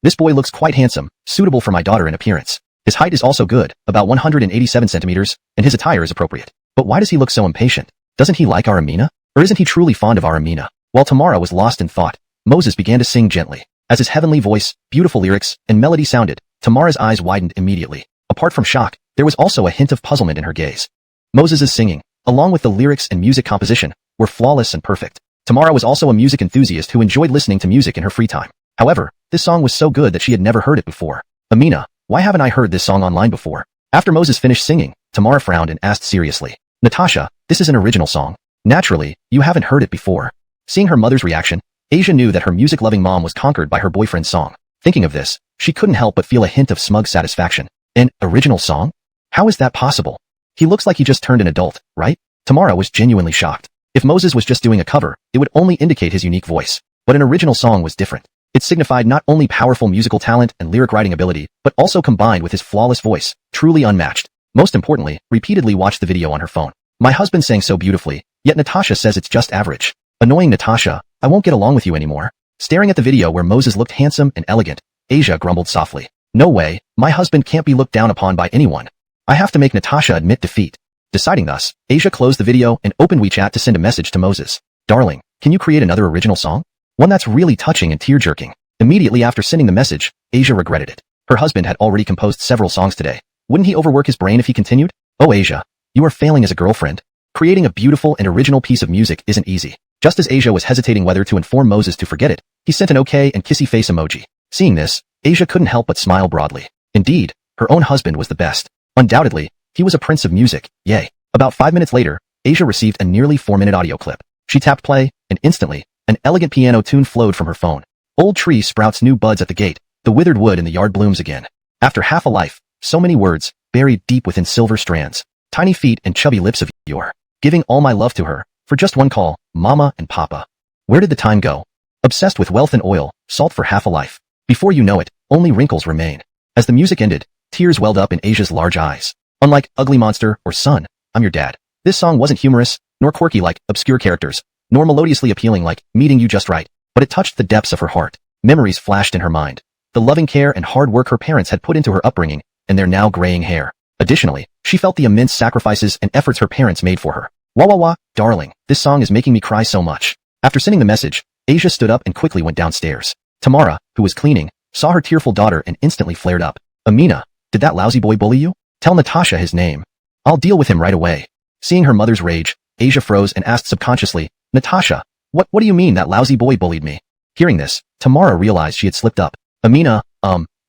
This boy looks quite handsome, suitable for my daughter in appearance. His height is also good, about 187 centimeters, and his attire is appropriate. But why does he look so impatient? Doesn't he like our Amina? Or isn't he truly fond of our Amina? While Tamara was lost in thought, Moses began to sing gently. As his heavenly voice, beautiful lyrics, and melody sounded, Tamara's eyes widened immediately. Apart from shock, there was also a hint of puzzlement in her gaze. Moses's singing, along with the lyrics and music composition, were flawless and perfect. Tamara was also a music enthusiast who enjoyed listening to music in her free time. However, this song was so good that she had never heard it before. Amina, why haven't I heard this song online before? After Moses finished singing, Tamara frowned and asked seriously. Natasha, this is an original song. Naturally, you haven't heard it before. Seeing her mother's reaction, Asia knew that her music-loving mom was conquered by her boyfriend's song. Thinking of this, she couldn't help but feel a hint of smug satisfaction. An original song? How is that possible? He looks like he just turned an adult, right? Tamara was genuinely shocked. If Moses was just doing a cover, it would only indicate his unique voice. But an original song was different. It signified not only powerful musical talent and lyric writing ability, but also combined with his flawless voice, truly unmatched. Most importantly, repeatedly watched the video on her phone. My husband sang so beautifully, yet Natasha says it's just average. Annoying Natasha, I won't get along with you anymore. Staring at the video where Moses looked handsome and elegant, Asia grumbled softly. No way, my husband can't be looked down upon by anyone. I have to make Natasha admit defeat. Deciding thus, Asia closed the video and opened WeChat to send a message to Moses. Darling, can you create another original song? One that's really touching and tear-jerking. Immediately after sending the message, Asia regretted it. Her husband had already composed several songs today. Wouldn't he overwork his brain if he continued? Oh Asia, you are failing as a girlfriend. Creating a beautiful and original piece of music isn't easy. Just as Asia was hesitating whether to inform Moses to forget it, he sent an okay and kissy face emoji. Seeing this, Asia couldn't help but smile broadly. Indeed, her own husband was the best. Undoubtedly, he was a prince of music, yay. About 5 minutes later, Asia received a nearly 4-minute audio clip. She tapped play, and instantly, an elegant piano tune flowed from her phone. Old tree sprouts new buds at the gate, the withered wood in the yard blooms again. After half a life, so many words, buried deep within silver strands. Tiny feet and chubby lips of yore. Giving all my love to her, for just one call, Mama and Papa. Where did the time go? Obsessed with wealth and oil, salt for half a life. Before you know it, only wrinkles remain. As the music ended, tears welled up in Asia's large eyes. Unlike Ugly Monster or Son, I'm Your Dad, this song wasn't humorous, nor quirky like obscure characters, nor melodiously appealing like Meeting You Just Right, but it touched the depths of her heart. Memories flashed in her mind. The loving care and hard work her parents had put into her upbringing, and their now graying hair. Additionally, she felt the immense sacrifices and efforts her parents made for her. Wah wah wah, darling, this song is making me cry so much. After sending the message, Asia stood up and quickly went downstairs. Tamara, who was cleaning, saw her tearful daughter and instantly flared up. Amina, did that lousy boy bully you? Tell Natasha his name. I'll deal with him right away. Seeing her mother's rage, Asia froze and asked subconsciously, Natasha, what do you mean that lousy boy bullied me? Hearing this, Tamara realized she had slipped up. Amina,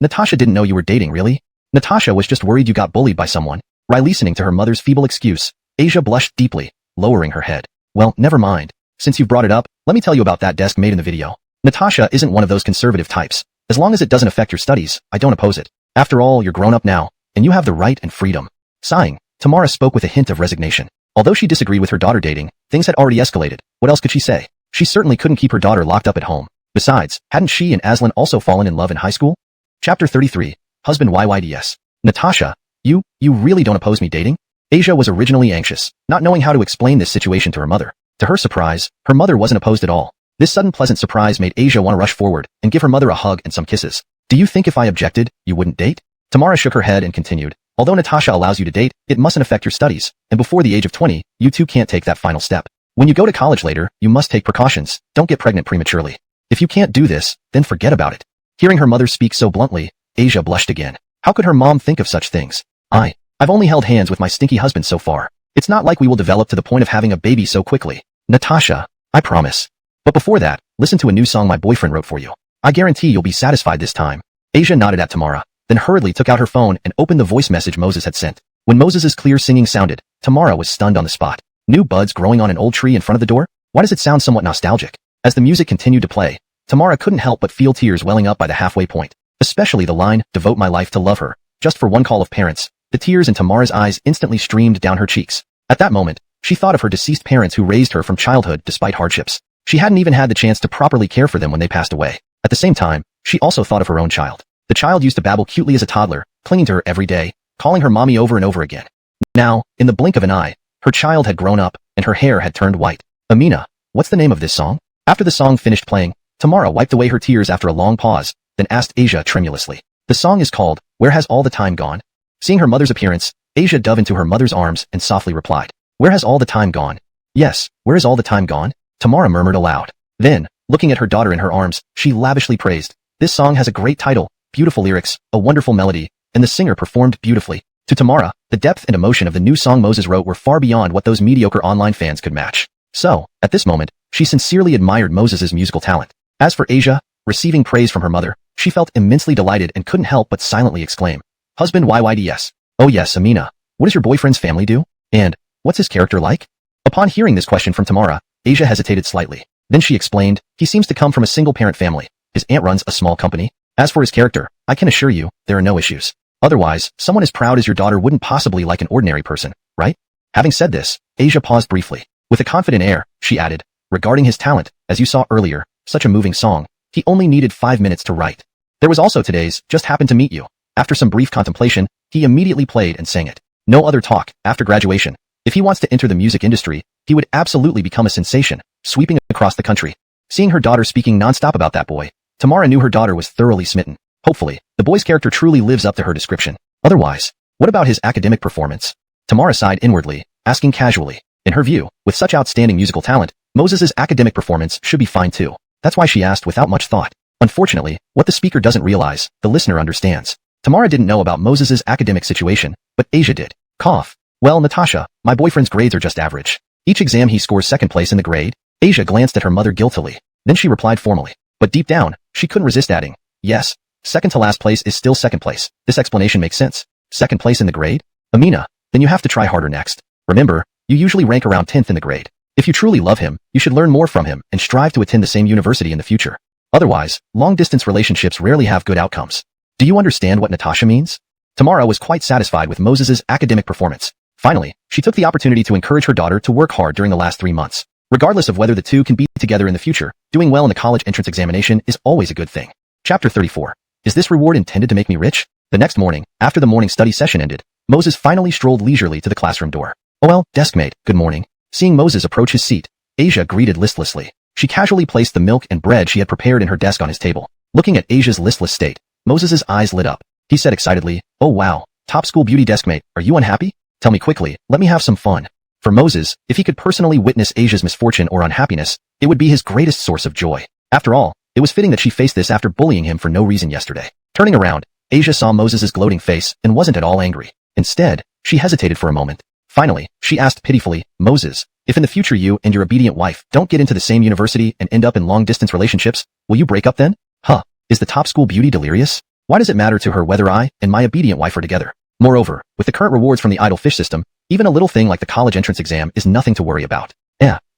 Natasha didn't know you were dating, really? Natasha was just worried you got bullied by someone. Listening to her mother's feeble excuse, Asia blushed deeply, lowering her head. Well, never mind. Since you've brought it up, let me tell you about that desk made in the video. Natasha isn't one of those conservative types. As long as it doesn't affect your studies, I don't oppose it. After all, you're grown up now, and you have the right and freedom. Sighing, Tamara spoke with a hint of resignation. Although she disagreed with her daughter dating, things had already escalated. What else could she say? She certainly couldn't keep her daughter locked up at home. Besides, hadn't she and Aslan also fallen in love in high school? Chapter 33. Husband YYDS. Natasha, you really don't oppose me dating? Asia was originally anxious, not knowing how to explain this situation to her mother. To her surprise, her mother wasn't opposed at all. This sudden pleasant surprise made Asia want to rush forward and give her mother a hug and some kisses. Do you think if I objected, you wouldn't date? Tamara shook her head and continued. Although Natasha allows you to date, it mustn't affect your studies, and before the age of 20, you two can't take that final step. When you go to college later, you must take precautions. Don't get pregnant prematurely. If you can't do this, then forget about it. Hearing her mother speak so bluntly, Asia blushed again. How could her mom think of such things? I've only held hands with my stinky husband so far. It's not like we will develop to the point of having a baby so quickly. Natasha, I promise. But before that, listen to a new song my boyfriend wrote for you. I guarantee you'll be satisfied this time. Asia nodded at Tamara, then hurriedly took out her phone and opened the voice message Moses had sent. When Moses's clear singing sounded, Tamara was stunned on the spot. New buds growing on an old tree in front of the door? Why does it sound somewhat nostalgic? As the music continued to play, Tamara couldn't help but feel tears welling up by the halfway point. Especially the line, devote my life to love her, just for one call of parents. The tears in Tamara's eyes instantly streamed down her cheeks. At that moment, she thought of her deceased parents who raised her from childhood despite hardships. She hadn't even had the chance to properly care for them when they passed away. At the same time, she also thought of her own child. The child used to babble cutely as a toddler, clinging to her every day, calling her mommy over and over again. Now, in the blink of an eye, her child had grown up, and her hair had turned white. Amina, what's the name of this song? After the song finished playing, Tamara wiped away her tears after a long pause, then asked Asia tremulously. The song is called, Where Has All the Time Gone? Seeing her mother's appearance, Asia dove into her mother's arms and softly replied, Where has all the time gone? Yes, where is all the time gone? Tamara murmured aloud. Then, looking at her daughter in her arms, she lavishly praised. This song has a great title, beautiful lyrics, a wonderful melody, and the singer performed beautifully. To Tamara, the depth and emotion of the new song Moses wrote were far beyond what those mediocre online fans could match. So, at this moment, she sincerely admired Moses's musical talent. As for Asia, receiving praise from her mother, she felt immensely delighted and couldn't help but silently exclaim, Husband YYDS. Oh yes, Amina. What does your boyfriend's family do? And, what's his character like? Upon hearing this question from Tamara, Asia hesitated slightly. Then she explained, he seems to come from a single-parent family. His aunt runs a small company. As for his character, I can assure you, there are no issues. Otherwise, someone as proud as your daughter wouldn't possibly like an ordinary person, right? Having said this, Asia paused briefly. With a confident air, she added, regarding his talent, as you saw earlier, such a moving song, he only needed 5 minutes to write. There was also today's, Just Happened to Meet You. After some brief contemplation, he immediately played and sang it. No other talk, after graduation. If he wants to enter the music industry, he would absolutely become a sensation, sweeping across the country. Seeing her daughter speaking non-stop about that boy, Tamara knew her daughter was thoroughly smitten. Hopefully, the boy's character truly lives up to her description. Otherwise, what about his academic performance? Tamara sighed inwardly, asking casually. In her view, with such outstanding musical talent, Moses's academic performance should be fine too. That's why she asked without much thought. Unfortunately, what the speaker doesn't realize, the listener understands. Tamara didn't know about Moses's academic situation, but Asia did. Cough. Well, Natasha, my boyfriend's grades are just average. Each exam he scores second place in the grade. Asia glanced at her mother guiltily. Then she replied formally. But deep down, she couldn't resist adding, yes, second to last place is still second place. This explanation makes sense. Second place in the grade? Amina, then you have to try harder next. Remember, you usually rank around 10th in the grade. If you truly love him, you should learn more from him and strive to attend the same university in the future. Otherwise, long-distance relationships rarely have good outcomes. Do you understand what Natasha means? Tamara was quite satisfied with Moses's academic performance. Finally, she took the opportunity to encourage her daughter to work hard during the last 3 months. Regardless of whether the two can be together in the future, doing well in the college entrance examination is always a good thing. Chapter 34. Is this reward intended to make me rich? The next morning, after the morning study session ended, Moses finally strolled leisurely to the classroom door. Oh well, deskmate, good morning. Seeing Moses approach his seat, Asia greeted listlessly. She casually placed the milk and bread she had prepared in her desk on his table. Looking at Asia's listless state, Moses's eyes lit up. He said excitedly, oh wow, top school beauty deskmate, are you unhappy? Tell me quickly, let me have some fun. For Moses, if he could personally witness Asia's misfortune or unhappiness, it would be his greatest source of joy. After all, it was fitting that she faced this after bullying him for no reason yesterday. Turning around, Asia saw Moses's gloating face and wasn't at all angry. Instead, she hesitated for a moment. Finally, she asked pitifully, Moses, if in the future you and your obedient wife don't get into the same university and end up in long-distance relationships, will you break up then? Huh, Is the top school beauty delirious? Why does it matter to her whether I and my obedient wife are together? Moreover, with the current rewards from the idle fish system, even a little thing like the college entrance exam is nothing to worry about.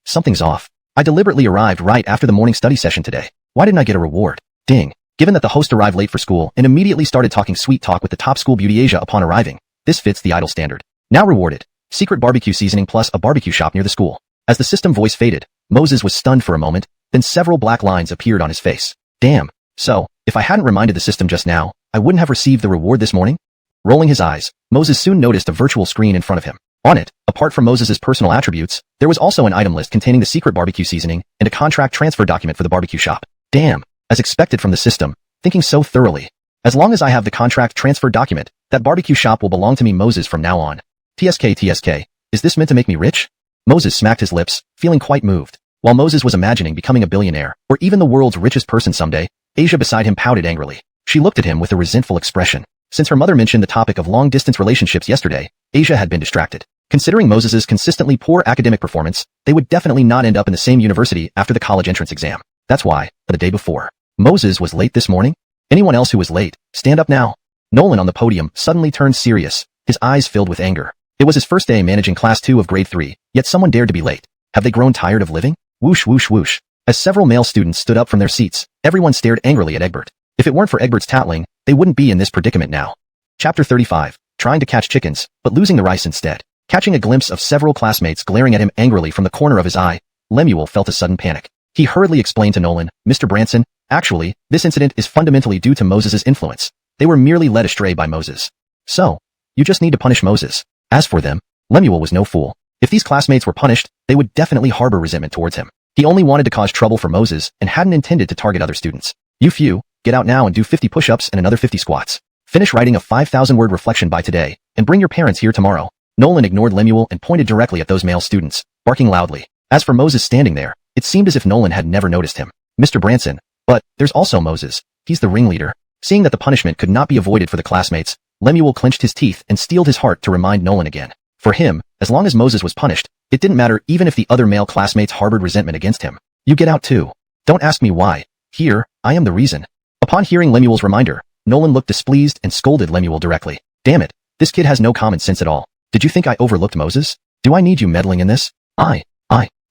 Something's off. I deliberately arrived right after the morning study session today. Why didn't I get a reward? Ding. Given that the host arrived late for school and immediately started talking sweet talk with the top school beauty Asia upon arriving, this fits the idle standard. Now rewarded. Secret barbecue seasoning plus a barbecue shop near the school. As the system voice faded, Moses was stunned for a moment, then several black lines appeared on his face. Damn. So, if I hadn't reminded the system just now, I wouldn't have received the reward this morning? Rolling his eyes, Moses soon noticed a virtual screen in front of him. On it, apart from Moses's personal attributes, there was also an item list containing the secret barbecue seasoning and a contract transfer document for the barbecue shop. Damn. As expected from the system, thinking so thoroughly. As long as I have the contract transfer document, that barbecue shop will belong to me Moses from now on. TSK, is this meant to make me rich? Moses smacked his lips, feeling quite moved. While Moses was imagining becoming a billionaire, or even the world's richest person someday, Asia beside him pouted angrily. She looked at him with a resentful expression. Since her mother mentioned the topic of long-distance relationships yesterday, Asia had been distracted. Considering Moses's consistently poor academic performance, they would definitely not end up in the same university after the college entrance exam. That's why, the day before, Moses was late this morning? Anyone else who was late, stand up now. Nolan on the podium suddenly turned serious, his eyes filled with anger. It was his first day managing class 2 of grade 3, yet someone dared to be late. Have they grown tired of living? Whoosh whoosh whoosh. As several male students stood up from their seats, everyone stared angrily at Egbert. If it weren't for Egbert's tattling, they wouldn't be in this predicament now. Chapter 35. Trying to catch chickens, but losing the rice instead. Catching a glimpse of several classmates glaring at him angrily from the corner of his eye, Lemuel felt a sudden panic. He hurriedly explained to Nolan, Mr. Branson, actually, this incident is fundamentally due to Moses's influence. They were merely led astray by Moses. So, you just need to punish Moses. As for them, Lemuel was no fool. If these classmates were punished, they would definitely harbor resentment towards him. He only wanted to cause trouble for Moses and hadn't intended to target other students. You few, get out now and do 50 push-ups and another 50 squats. Finish writing a 5,000-word reflection by today, and bring your parents here tomorrow. Nolan ignored Lemuel and pointed directly at those male students, barking loudly. As for Moses standing there, it seemed as if Nolan had never noticed him. Mr. Branson. But, there's also Moses. He's the ringleader. Seeing that the punishment could not be avoided for the classmates, Lemuel clenched his teeth and steeled his heart to remind Nolan again. For him, as long as Moses was punished, it didn't matter even if the other male classmates harbored resentment against him. You get out too. Don't ask me why. Here, I am the reason. Upon hearing Lemuel's reminder, Nolan looked displeased and scolded Lemuel directly. Damn it, this kid has no common sense at all. Did you think I overlooked Moses? Do I need you meddling in this?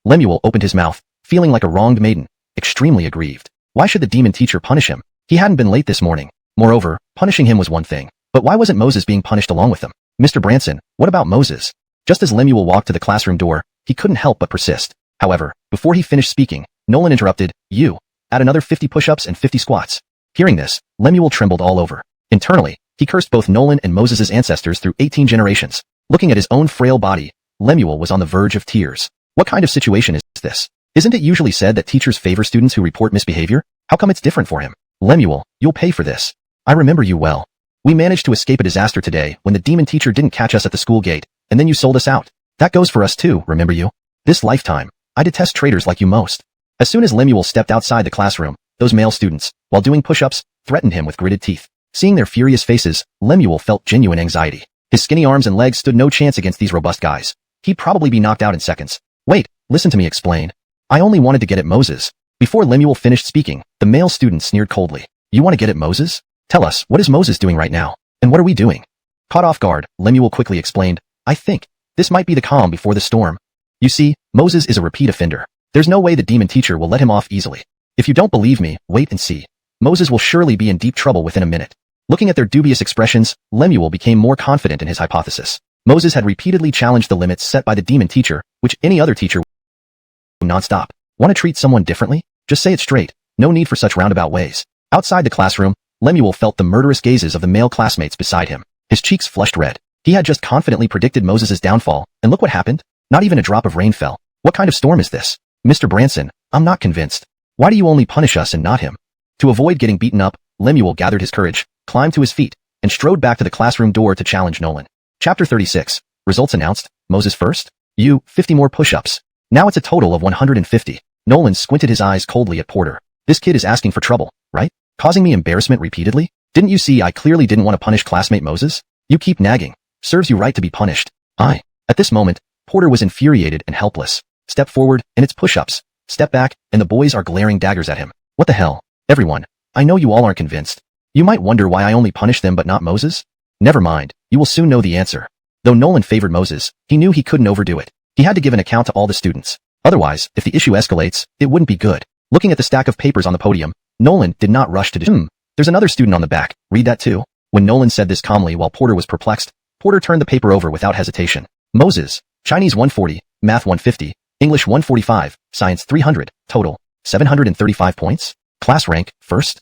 Lemuel opened his mouth, feeling like a wronged maiden, extremely aggrieved. Why should the demon teacher punish him? He hadn't been late this morning. Moreover, punishing him was one thing. But why wasn't Moses being punished along with them? Mr. Branson, what about Moses? Just as Lemuel walked to the classroom door, he couldn't help but persist. However, before he finished speaking, Nolan interrupted, you, add another 50 push-ups and 50 squats. Hearing this, Lemuel trembled all over. Internally, he cursed both Nolan and Moses's ancestors through 18 generations. Looking at his own frail body, Lemuel was on the verge of tears. What kind of situation is this? Isn't it usually said that teachers favor students who report misbehavior? How come it's different for him? Lemuel, you'll pay for this. I remember you well. We managed to escape a disaster today when the demon teacher didn't catch us at the school gate, and then you sold us out. That goes for us too, remember you? This lifetime, I detest traitors like you most. As soon as Lemuel stepped outside the classroom, those male students, while doing push-ups, threatened him with gritted teeth. Seeing their furious faces, Lemuel felt genuine anxiety. His skinny arms and legs stood no chance against these robust guys. He'd probably be knocked out in seconds. Wait, listen to me explain. I only wanted to get at Moses. Before Lemuel finished speaking, the male student sneered coldly. You want to get at Moses? Tell us, what is Moses doing right now? And what are we doing? Caught off guard, Lemuel quickly explained, I think this might be the calm before the storm. You see, Moses is a repeat offender. There's no way the demon teacher will let him off easily. If you don't believe me, wait and see. Moses will surely be in deep trouble within a minute. Looking at their dubious expressions, Lemuel became more confident in his hypothesis. Moses had repeatedly challenged the limits set by the demon teacher, which any other teacher would non-stop. Want to treat someone differently? Just say it straight. No need for such roundabout ways. Outside the classroom, Lemuel felt the murderous gazes of the male classmates beside him. His cheeks flushed red. He had just confidently predicted Moses's downfall, and look what happened. Not even a drop of rain fell. What kind of storm is this? Mr. Branson, I'm not convinced. Why do you only punish us and not him? To avoid getting beaten up, Lemuel gathered his courage, climbed to his feet, and strode back to the classroom door to challenge Nolan. Chapter 36. Results announced. Moses first. 50 more push-ups. Now it's a total of 150. Nolan squinted his eyes coldly at Porter. This kid is asking for trouble, right? Causing me embarrassment repeatedly? Didn't you see I clearly didn't want to punish classmate Moses? You keep nagging. Serves you right to be punished. At this moment, Porter was infuriated and helpless. Step forward, and it's push-ups. Step back, and the boys are glaring daggers at him. What the hell? Everyone, I know you all aren't convinced. You might wonder why I only punish them but not Moses? Never mind, you will soon know the answer. Though Nolan favored Moses, he knew he couldn't overdo it. He had to give an account to all the students. Otherwise, if the issue escalates, it wouldn't be good. Looking at the stack of papers on the podium, Nolan did not rush to there's another student on the back, read that too. When Nolan said this calmly while Porter was perplexed, Porter turned the paper over without hesitation. Moses, Chinese 140, Math 150, English 145, Science 300, total 735 points? Class rank, first?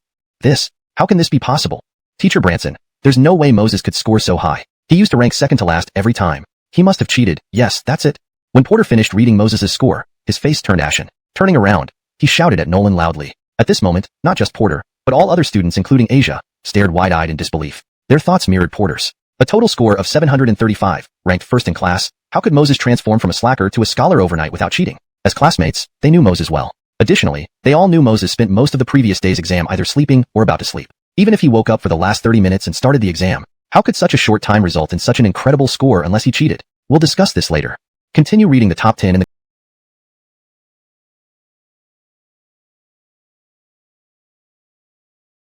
How can this be possible? Teacher Branson, there's no way Moses could score so high. He used to rank second to last every time. He must have cheated. Yes, that's it. When Porter finished reading Moses's score, his face turned ashen. Turning around, he shouted at Nolan loudly. At this moment, not just Porter, but all other students including Asia, stared wide-eyed in disbelief. Their thoughts mirrored Porter's. A total score of 735, ranked first in class. How could Moses transform from a slacker to a scholar overnight without cheating? As classmates, they knew Moses well. Additionally, they all knew Moses spent most of the previous day's exam either sleeping or about to sleep. Even if he woke up for the last 30 minutes and started the exam, how could such a short time result in such an incredible score unless he cheated? We'll discuss this later. Continue reading the top 10 in the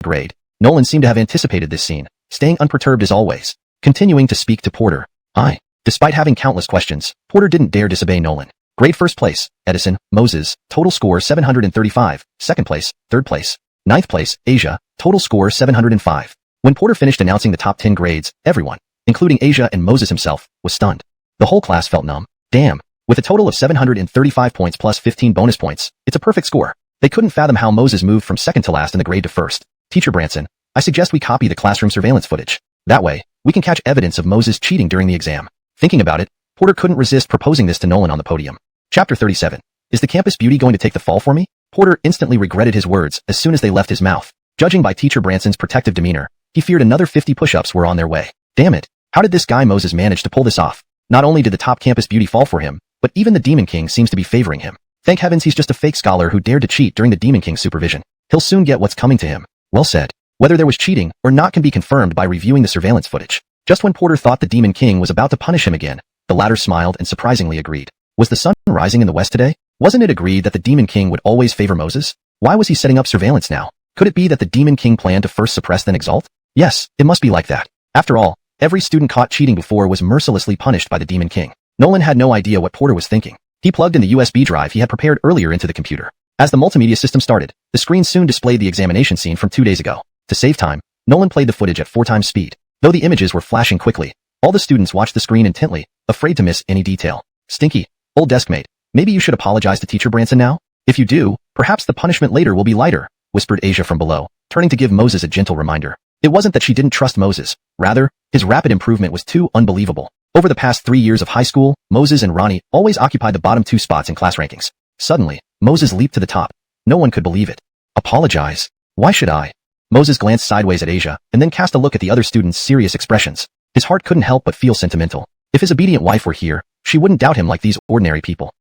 grade. Nolan seemed to have anticipated this scene, staying unperturbed as always, continuing to speak to Porter. Despite having countless questions, Porter didn't dare disobey Nolan. Grade first place, Edison, Moses, total score 735, second place, third place, ninth place, Asia, total score 705. When Porter finished announcing the top 10 grades, everyone, including Asia and Moses himself, was stunned. The whole class felt numb. Damn. With a total of 735 points plus 15 bonus points, it's a perfect score. They couldn't fathom how Moses moved from second to last in the grade to first. Teacher Branson, I suggest we copy the classroom surveillance footage. That way, we can catch evidence of Moses cheating during the exam. Thinking about it, Porter couldn't resist proposing this to Nolan on the podium. Chapter 37. Is the campus beauty going to take the fall for me? Porter instantly regretted his words as soon as they left his mouth. Judging by Teacher Branson's protective demeanor, he feared another 50 push-ups were on their way. Damn it. How did this guy Moses manage to pull this off? Not only did the top campus beauty fall for him, but even the Demon King seems to be favoring him. Thank heavens he's just a fake scholar who dared to cheat during the Demon King's supervision. He'll soon get what's coming to him. Well said. Whether there was cheating or not can be confirmed by reviewing the surveillance footage. Just when Porter thought the Demon King was about to punish him again, the latter smiled and surprisingly agreed. Was the sun rising in the west today? Wasn't it agreed that the Demon King would always favor Moses? Why was he setting up surveillance now? Could it be that the Demon King planned to first suppress then exalt? Yes, it must be like that. After all, every student caught cheating before was mercilessly punished by the Demon King. Nolan had no idea what Porter was thinking. He plugged in the USB drive he had prepared earlier into the computer. As the multimedia system started, the screen soon displayed the examination scene from 2 days ago. To save time, Nolan played the footage at 4 times speed. Though the images were flashing quickly, all the students watched the screen intently, afraid to miss any detail. Stinky, old deskmate, maybe you should apologize to Teacher Branson now? If you do, perhaps the punishment later will be lighter, whispered Asia from below, turning to give Moses a gentle reminder. It wasn't that she didn't trust Moses. Rather, his rapid improvement was too unbelievable. Over the past 3 years of high school, Moses and Ronnie always occupied the bottom 2 spots in class rankings. Suddenly, Moses leaped to the top. No one could believe it. Apologize? Why should I? Moses glanced sideways at Asia, and then cast a look at the other students' serious expressions. His heart couldn't help but feel sentimental. If his obedient wife were here, she wouldn't doubt him like these ordinary people.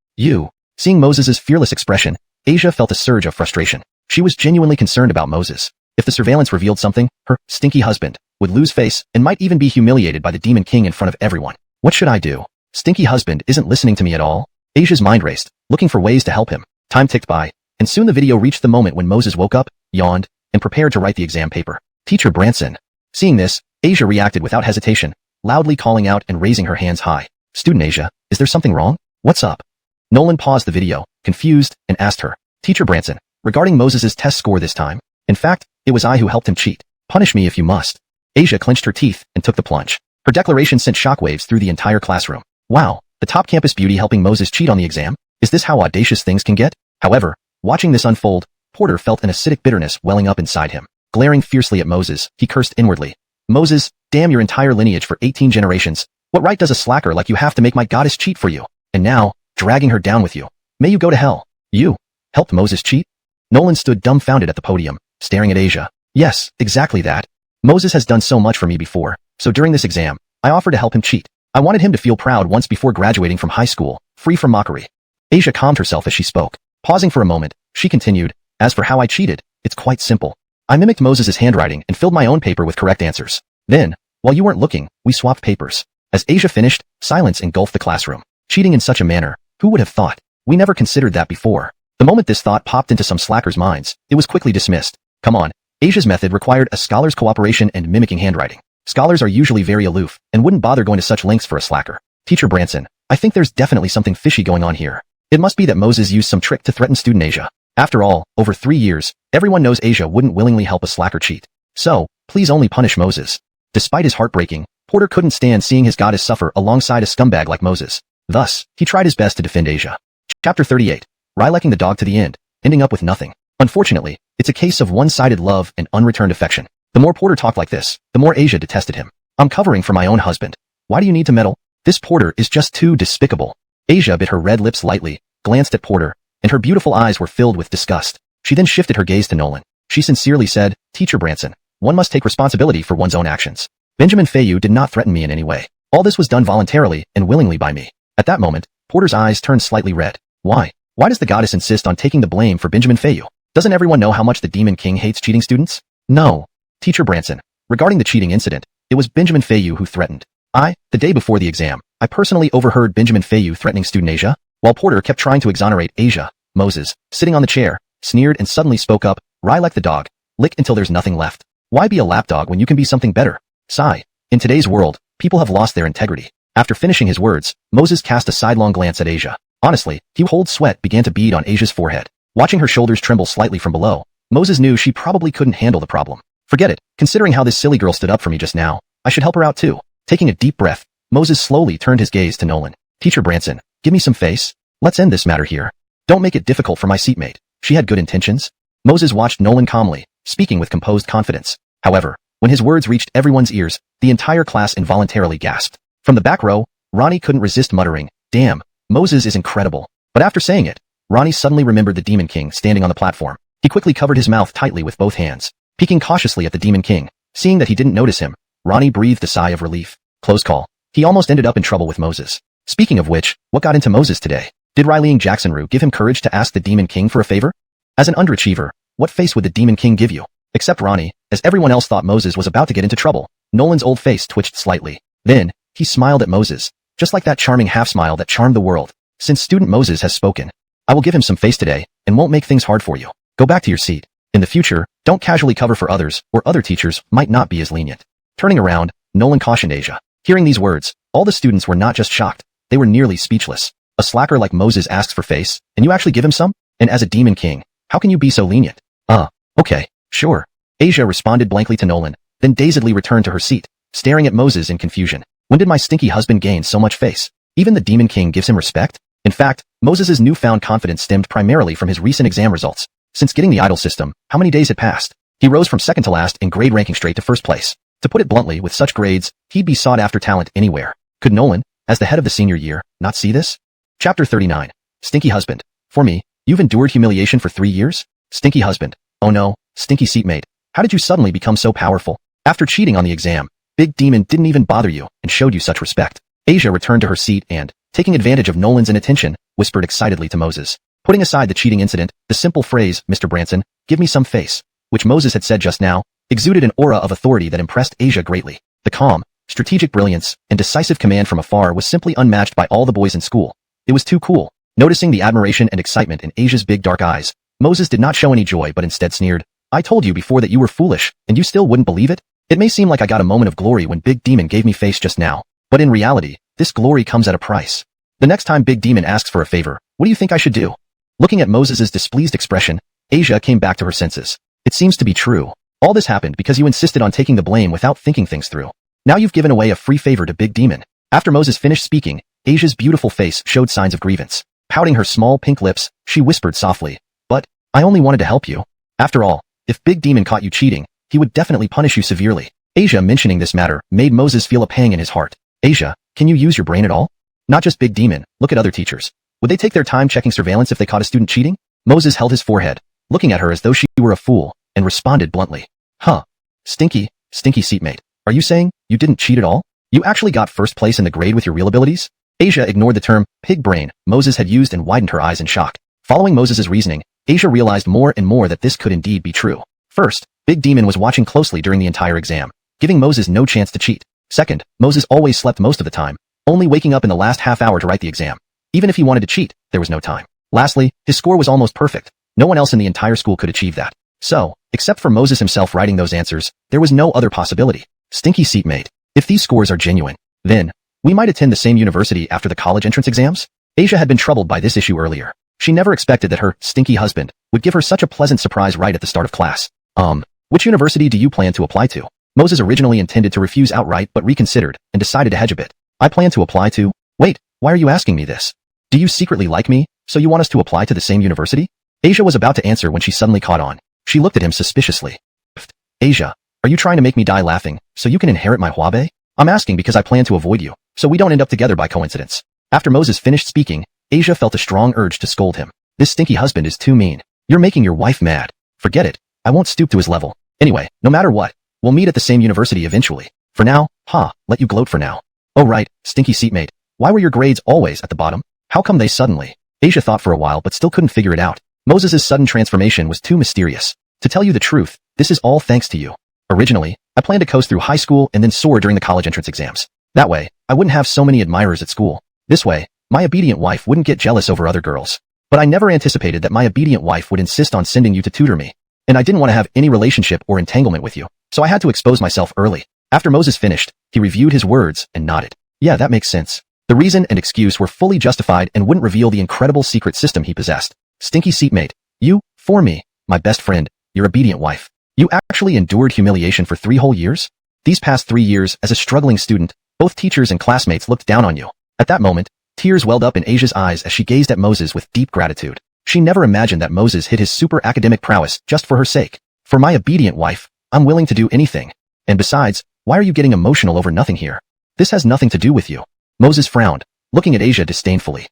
Seeing Moses's fearless expression, Asia felt a surge of frustration. She was genuinely concerned about Moses. If the surveillance revealed something, her stinky husband would lose face and might even be humiliated by the Demon King in front of everyone. What should I do? Stinky husband isn't listening to me at all. Asia's mind raced, looking for ways to help him. Time ticked by, and soon the video reached the moment when Moses woke up, yawned, and prepared to write the exam paper. Teacher Branson. Seeing this, Asia reacted without hesitation, loudly calling out and raising her hands high. Student Asia, is there something wrong? What's up? Nolan paused the video, confused, and asked her. Teacher Branson, regarding Moses's test score this time. In fact, it was I who helped him cheat. Punish me if you must. Asia clenched her teeth and took the plunge. Her declaration sent shockwaves through the entire classroom. Wow, the top campus beauty helping Moses cheat on the exam? Is this how audacious things can get? However, watching this unfold, Porter felt an acidic bitterness welling up inside him. Glaring fiercely at Moses, he cursed inwardly. Moses, damn your entire lineage for 18 generations. What right does a slacker like you have to make my goddess cheat for you? And now, dragging her down with you. May you go to hell. You helped Moses cheat? Nolan stood dumbfounded at the podium, staring at Asia. Yes, exactly that. Moses has done so much for me before, so during this exam, I offered to help him cheat. I wanted him to feel proud once before graduating from high school, free from mockery. Asia calmed herself as she spoke. Pausing for a moment, she continued, as for how I cheated, it's quite simple. I mimicked Moses's handwriting and filled my own paper with correct answers. Then, while you weren't looking, we swapped papers. As Asia finished, silence engulfed the classroom. Cheating in such a manner, who would have thought? We never considered that before. The moment this thought popped into some slackers' minds, it was quickly dismissed. Come on, Asia's method required a scholar's cooperation and mimicking handwriting. Scholars are usually very aloof and wouldn't bother going to such lengths for a slacker. Teacher Branson, I think there's definitely something fishy going on here. It must be that Moses used some trick to threaten student Asia. After all, over 3 years, everyone knows Asia wouldn't willingly help a slacker cheat. So, please only punish Moses. Despite his heartbreaking, Porter couldn't stand seeing his goddess suffer alongside a scumbag like Moses. Thus, he tried his best to defend Asia. Chapter 38. Rylecking the dog to the end, ending up with nothing. Unfortunately, it's a case of one-sided love and unreturned affection. The more Porter talked like this, the more Asia detested him. I'm covering for my own husband. Why do you need to meddle? This Porter is just too despicable. Asia bit her red lips lightly, glanced at Porter, and her beautiful eyes were filled with disgust. She then shifted her gaze to Nolan. She sincerely said, Teacher Branson, one must take responsibility for one's own actions. Benjamin Fayou did not threaten me in any way. All this was done voluntarily and willingly by me. At that moment, Porter's eyes turned slightly red. Why? Why does the goddess insist on taking the blame for Benjamin Fayou? Doesn't everyone know how much the Demon King hates cheating students? No. Teacher Branson, regarding the cheating incident, it was Benjamin Fayou who threatened. The day before the exam, I personally overheard Benjamin Fayou threatening student Asia. While Porter kept trying to exonerate Asia, Moses, sitting on the chair, sneered and suddenly spoke up, Rylek the dog, lick until there's nothing left. Why be a lapdog when you can be something better? Sigh. In today's world, people have lost their integrity. After finishing his words, Moses cast a sidelong glance at Asia. Honestly, cold sweat began to bead on Asia's forehead. Watching her shoulders tremble slightly from below, Moses knew she probably couldn't handle the problem. Forget it, considering how this silly girl stood up for me just now, I should help her out too. Taking a deep breath, Moses slowly turned his gaze to Nolan. Teacher Branson, give me some face. Let's end this matter here. Don't make it difficult for my seatmate. She had good intentions. Moses watched Nolan calmly, speaking with composed confidence. However, when his words reached everyone's ears, the entire class involuntarily gasped. From the back row, Ronnie couldn't resist muttering, damn, Moses is incredible. But after saying it, Ronnie suddenly remembered the Demon King standing on the platform. He quickly covered his mouth tightly with both hands. Peeking cautiously at the Demon King, seeing that he didn't notice him, Ronnie breathed a sigh of relief. Close call. He almost ended up in trouble with Moses. Speaking of which, what got into Moses today? Did Ryleing Jackson-Rue give him courage to ask the Demon King for a favor? As an underachiever, what face would the Demon King give you? Except Ronnie, as everyone else thought Moses was about to get into trouble. Nolan's old face twitched slightly. Then, he smiled at Moses, just like that charming half-smile that charmed the world. Since student Moses has spoken, I will give him some face today, and won't make things hard for you. Go back to your seat. In the future, don't casually cover for others, or other teachers might not be as lenient. Turning around, Nolan cautioned Asia. Hearing these words, all the students were not just shocked, they were nearly speechless. A slacker like Moses asks for face, and you actually give him some? And as a Demon King, how can you be so lenient? Okay, sure. Asia responded blankly to Nolan, then dazedly returned to her seat, staring at Moses in confusion. When did my stinky husband gain so much face? Even the Demon King gives him respect? In fact, Moses's newfound confidence stemmed primarily from his recent exam results. Since getting the idol system, how many days had passed? He rose from second to last in grade ranking straight to first place. To put it bluntly, with such grades, he'd be sought-after talent anywhere. Could Nolan, as the head of the senior year, not see this? Chapter 39. Stinky husband. For me, you've endured humiliation for 3 years? Stinky husband. Oh no, stinky seatmate. How did you suddenly become so powerful? After cheating on the exam, Big Demon didn't even bother you and showed you such respect. Asia returned to her seat and, taking advantage of Nolan's inattention, whispered excitedly to Moses. Putting aside the cheating incident, the simple phrase, Mr. Branson, give me some face, which Moses had said just now, exuded an aura of authority that impressed Asia greatly. The calm, strategic brilliance, and decisive command from afar was simply unmatched by all the boys in school. It was too cool. Noticing the admiration and excitement in Asia's big dark eyes, Moses did not show any joy but instead sneered. I told you before that you were foolish, and you still wouldn't believe it? It may seem like I got a moment of glory when Big Demon gave me face just now, but in reality, this glory comes at a price. The next time Big Demon asks for a favor, what do you think I should do? Looking at Moses's displeased expression, Asia came back to her senses. It seems to be true. All this happened because you insisted on taking the blame without thinking things through. Now you've given away a free favor to Big Demon. After Moses finished speaking, Asia's beautiful face showed signs of grievance. Pouting her small pink lips, she whispered softly, but, I only wanted to help you. After all, if Big Demon caught you cheating, he would definitely punish you severely. Asia mentioning this matter made Moses feel a pang in his heart. Asia, can you use your brain at all? Not just Big Demon, look at other teachers. Would they take their time checking surveillance if they caught a student cheating? Moses held his forehead, looking at her as though she were a fool, and responded bluntly. Stinky seatmate. Are you saying you didn't cheat at all? You actually got first place in the grade with your real abilities? Asia ignored the term pig brain Moses had used and widened her eyes in shock. Following Moses's reasoning, Asia realized more and more that this could indeed be true. First, Big Demon was watching closely during the entire exam, giving Moses no chance to cheat. Second, Moses always slept most of the time, only waking up in the last half hour to write the exam. Even if he wanted to cheat, there was no time. Lastly, his score was almost perfect. No one else in the entire school could achieve that. So, Except for Moses himself writing those answers, there was no other possibility. Stinky seatmate. If these scores are genuine, then we might attend the same university after the college entrance exams? Asia had been troubled by this issue earlier. She never expected that her stinky husband would give her such a pleasant surprise right at the start of class. Which university do you plan to apply to? Moses originally intended to refuse outright but reconsidered and decided to hedge a bit. I plan to apply to... Wait, why are you asking me this? Do you secretly like me, so you want us to apply to the same university? Asia was about to answer when she suddenly caught on. She looked at him suspiciously. Asia, are you trying to make me die laughing, so you can inherit my Huabe? I'm asking because I plan to avoid you, so we don't end up together by coincidence. After Moses finished speaking, Asia felt a strong urge to scold him. This stinky husband is too mean. You're making your wife mad. Forget it. I won't stoop to his level. Anyway, no matter what, we'll meet at the same university eventually. For now, let you gloat for now. Oh right, stinky seatmate. Why were your grades always at the bottom? How come they suddenly? Asia thought for a while but still couldn't figure it out. Moses' sudden transformation was too mysterious. To tell you the truth, this is all thanks to you. Originally, I planned to coast through high school and then soar during the college entrance exams. That way, I wouldn't have so many admirers at school. This way, my obedient wife wouldn't get jealous over other girls. But I never anticipated that my obedient wife would insist on sending you to tutor me. And I didn't want to have any relationship or entanglement with you, so I had to expose myself early. After Moses finished, he reviewed his words and nodded. Yeah, that makes sense. The reason and excuse were fully justified and wouldn't reveal the incredible secret system he possessed. Stinky seatmate, you, for me, my best friend, your obedient wife. You actually endured humiliation for 3 whole years? These past 3 years, as a struggling student, both teachers and classmates looked down on you. At that moment, tears welled up in Asia's eyes as she gazed at Moses with deep gratitude. She never imagined that Moses hid his super academic prowess just for her sake. For my obedient wife, I'm willing to do anything. And besides, why are you getting emotional over nothing here? This has nothing to do with you. Moses frowned, looking at Asia disdainfully.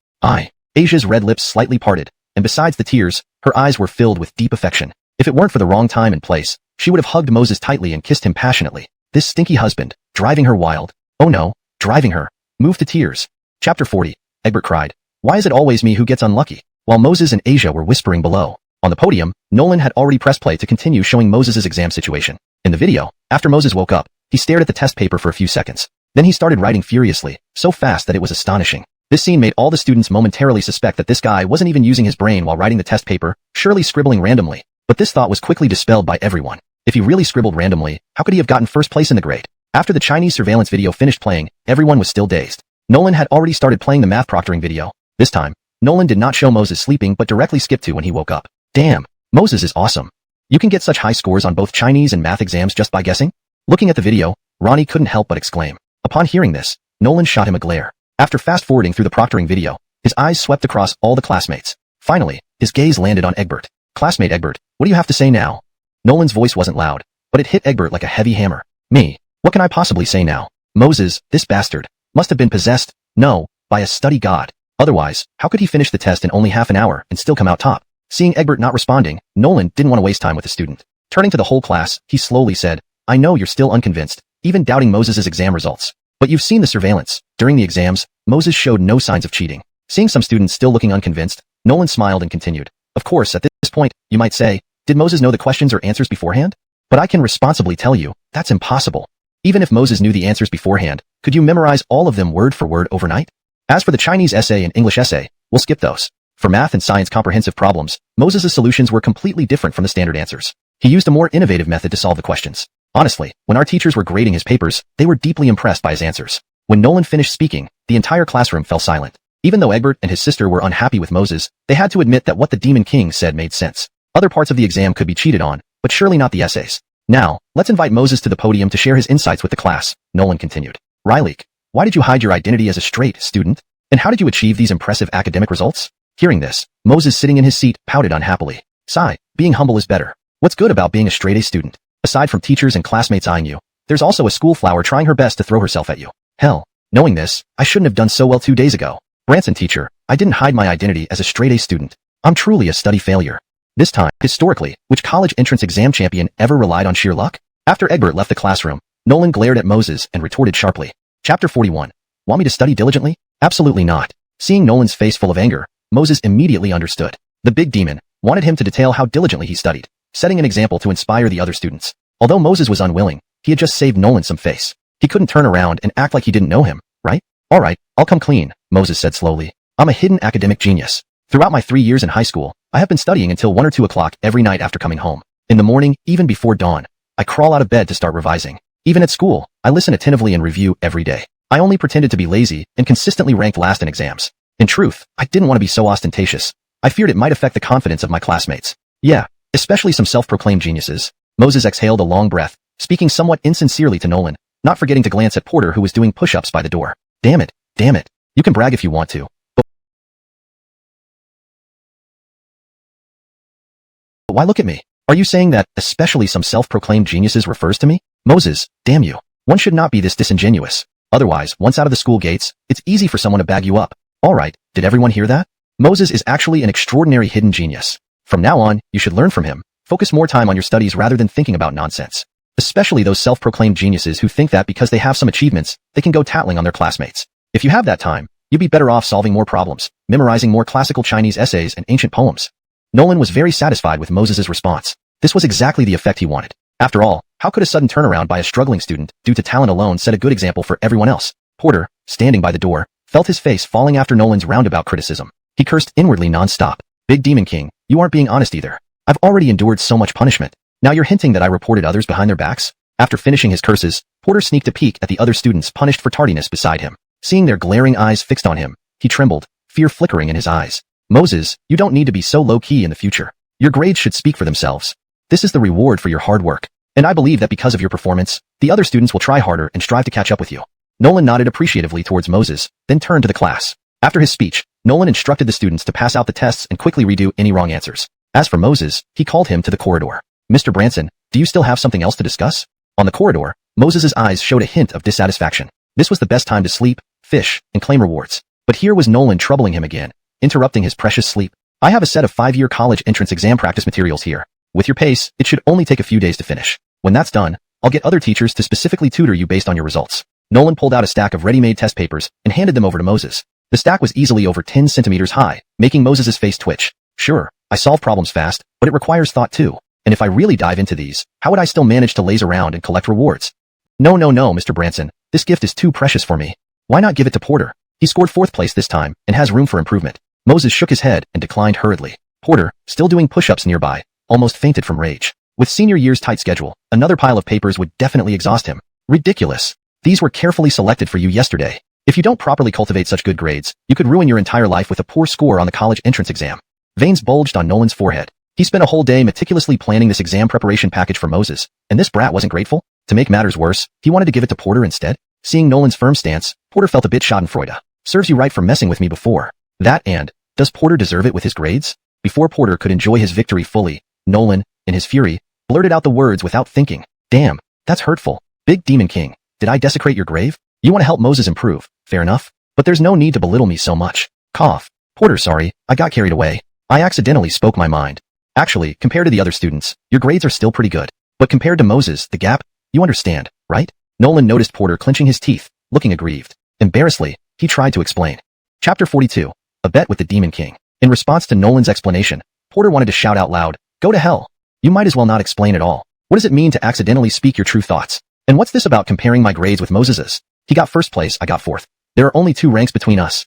Asia's red lips slightly parted, and besides the tears, her eyes were filled with deep affection. If it weren't for the wrong time and place, she would have hugged Moses tightly and kissed him passionately. This stinky husband, driving her wild. Oh no, driving her. Moved to tears. Chapter 40. Egbert cried. Why is it always me who gets unlucky? While Moses and Asia were whispering below, on the podium, Nolan had already pressed play to continue showing Moses' exam situation. In the video, after Moses woke up, he stared at the test paper for a few seconds. Then he started writing furiously, so fast that it was astonishing. This scene made all the students momentarily suspect that this guy wasn't even using his brain while writing the test paper, surely scribbling randomly. But this thought was quickly dispelled by everyone. If he really scribbled randomly, how could he have gotten first place in the grade? After the Chinese surveillance video finished playing, everyone was still dazed. Nolan had already started playing the math proctoring video. This time, Nolan did not show Moses sleeping but directly skipped to when he woke up. Damn, Moses is awesome. You can get such high scores on both Chinese and math exams just by guessing? Looking at the video, Ronnie couldn't help but exclaim. Upon hearing this, Nolan shot him a glare. After fast-forwarding through the proctoring video, his eyes swept across all the classmates. Finally, his gaze landed on Egbert. Classmate Egbert, what do you have to say now? Nolan's voice wasn't loud, but it hit Egbert like a heavy hammer. Me? What can I possibly say now? Moses, this bastard, must have been possessed, no, by a study god. Otherwise, how could he finish the test in only half an hour and still come out top? Seeing Egbert not responding, Nolan didn't want to waste time with the student. Turning to the whole class, he slowly said, I know you're still unconvinced, even doubting Moses' exam results. But you've seen the surveillance. During the exams, Moses showed no signs of cheating. Seeing some students still looking unconvinced, Nolan smiled and continued. Of course, at this point, you might say, did Moses know the questions or answers beforehand? But I can responsibly tell you, that's impossible. Even if Moses knew the answers beforehand, could you memorize all of them word for word overnight? As for the Chinese essay and English essay, we'll skip those. For math and science comprehensive problems, Moses' solutions were completely different from the standard answers. He used a more innovative method to solve the questions. Honestly, when our teachers were grading his papers, they were deeply impressed by his answers. When Nolan finished speaking, the entire classroom fell silent. Even though Egbert and his sister were unhappy with Moses, they had to admit that what the Demon King said made sense. Other parts of the exam could be cheated on, but surely not the essays. Now, let's invite Moses to the podium to share his insights with the class, Nolan continued. Riley, why did you hide your identity as a straight student? And how did you achieve these impressive academic results? Hearing this, Moses sitting in his seat pouted unhappily. Sigh, being humble is better. What's good about being a straight-A student? Aside from teachers and classmates eyeing you, there's also a school flower trying her best to throw herself at you. Hell, knowing this, I shouldn't have done so well 2 days ago. Branson teacher, I didn't hide my identity as a straight-A student. I'm truly a study failure. This time, historically, which college entrance exam champion ever relied on sheer luck? After Egbert left the classroom, Nolan glared at Moses and retorted sharply. Chapter 41. Want me to study diligently? Absolutely not. Seeing Nolan's face full of anger, Moses immediately understood. The big demon wanted him to detail how diligently he studied, setting an example to inspire the other students. Although Moses was unwilling, he had just saved Nolan some face. He couldn't turn around and act like he didn't know him, right? All right, I'll come clean, Moses said slowly. I'm a hidden academic genius. Throughout my 3 years in high school, I have been studying until 1 or 2 o'clock every night after coming home. In the morning, even before dawn, I crawl out of bed to start revising. Even at school, I listen attentively and review every day. I only pretended to be lazy and consistently ranked last in exams. In truth, I didn't want to be so ostentatious. I feared it might affect the confidence of my classmates. Yeah, especially some self-proclaimed geniuses. Moses exhaled a long breath, speaking somewhat insincerely to Nolan, not forgetting to glance at Porter who was doing push-ups by the door. Damn it. You can brag if you want to. But why look at me? Are you saying that, especially some self-proclaimed geniuses refers to me? Moses, damn you. One should not be this disingenuous. Otherwise, once out of the school gates, it's easy for someone to bag you up. Alright, did everyone hear that? Moses is actually an extraordinary hidden genius. From now on, you should learn from him. Focus more time on your studies rather than thinking about nonsense. Especially those self-proclaimed geniuses who think that because they have some achievements, they can go tattling on their classmates. If you have that time, you'd be better off solving more problems, memorizing more classical Chinese essays and ancient poems. Nolan was very satisfied with Moses's response. This was exactly the effect he wanted. After all, how could a sudden turnaround by a struggling student, due to talent alone, set a good example for everyone else? Porter, standing by the door, felt his face falling after Nolan's roundabout criticism. He cursed inwardly non-stop. Big Demon King, you aren't being honest either. I've already endured so much punishment. Now you're hinting that I reported others behind their backs? After finishing his curses, Porter sneaked a peek at the other students punished for tardiness beside him. Seeing their glaring eyes fixed on him, he trembled, fear flickering in his eyes. Moses, you don't need to be so low-key in the future. Your grades should speak for themselves. This is the reward for your hard work. And I believe that because of your performance, the other students will try harder and strive to catch up with you. Nolan nodded appreciatively towards Moses, then turned to the class. After his speech, Nolan instructed the students to pass out the tests and quickly redo any wrong answers. As for Moses, he called him to the corridor. Mr. Branson, do you still have something else to discuss? On the corridor, Moses's eyes showed a hint of dissatisfaction. This was the best time to sleep, fish, and claim rewards. But here was Nolan troubling him again, interrupting his precious sleep. I have a set of 5-year college entrance exam practice materials here. With your pace, it should only take a few days to finish. When that's done, I'll get other teachers to specifically tutor you based on your results. Nolan pulled out a stack of ready-made test papers and handed them over to Moses. The stack was easily over 10 centimeters high, making Moses's face twitch. Sure, I solve problems fast, but it requires thought too. And if I really dive into these, how would I still manage to laze around and collect rewards? No, Mr. Branson. This gift is too precious for me. Why not give it to Porter? He scored 4th place this time and has room for improvement. Moses shook his head and declined hurriedly. Porter, still doing push-ups nearby, almost fainted from rage. With senior year's tight schedule, another pile of papers would definitely exhaust him. Ridiculous. These were carefully selected for you yesterday. If you don't properly cultivate such good grades, you could ruin your entire life with a poor score on the college entrance exam. Veins bulged on Nolan's forehead. He spent a whole day meticulously planning this exam preparation package for Moses, and this brat wasn't grateful. To make matters worse, he wanted to give it to Porter instead. Seeing Nolan's firm stance, Porter felt a bit schadenfreude. Serves you right for messing with me before. That and, does Porter deserve it with his grades? Before Porter could enjoy his victory fully, Nolan, in his fury, blurted out the words without thinking. Damn, that's hurtful. Big Demon King, did I desecrate your grave? You want to help Moses improve, fair enough. But there's no need to belittle me so much. Cough. Porter, sorry, I got carried away. I accidentally spoke my mind. Actually, compared to the other students, your grades are still pretty good. But compared to Moses, the gap, you understand, right? Nolan noticed Porter clenching his teeth, looking aggrieved. Embarrassedly, he tried to explain. Chapter 42. A Bet with the Demon King. In response to Nolan's explanation, Porter wanted to shout out loud, go to hell. You might as well not explain at all. What does it mean to accidentally speak your true thoughts? And what's this about comparing my grades with Moses's? He got 1st place, I got 4th. There are only 2 ranks between us.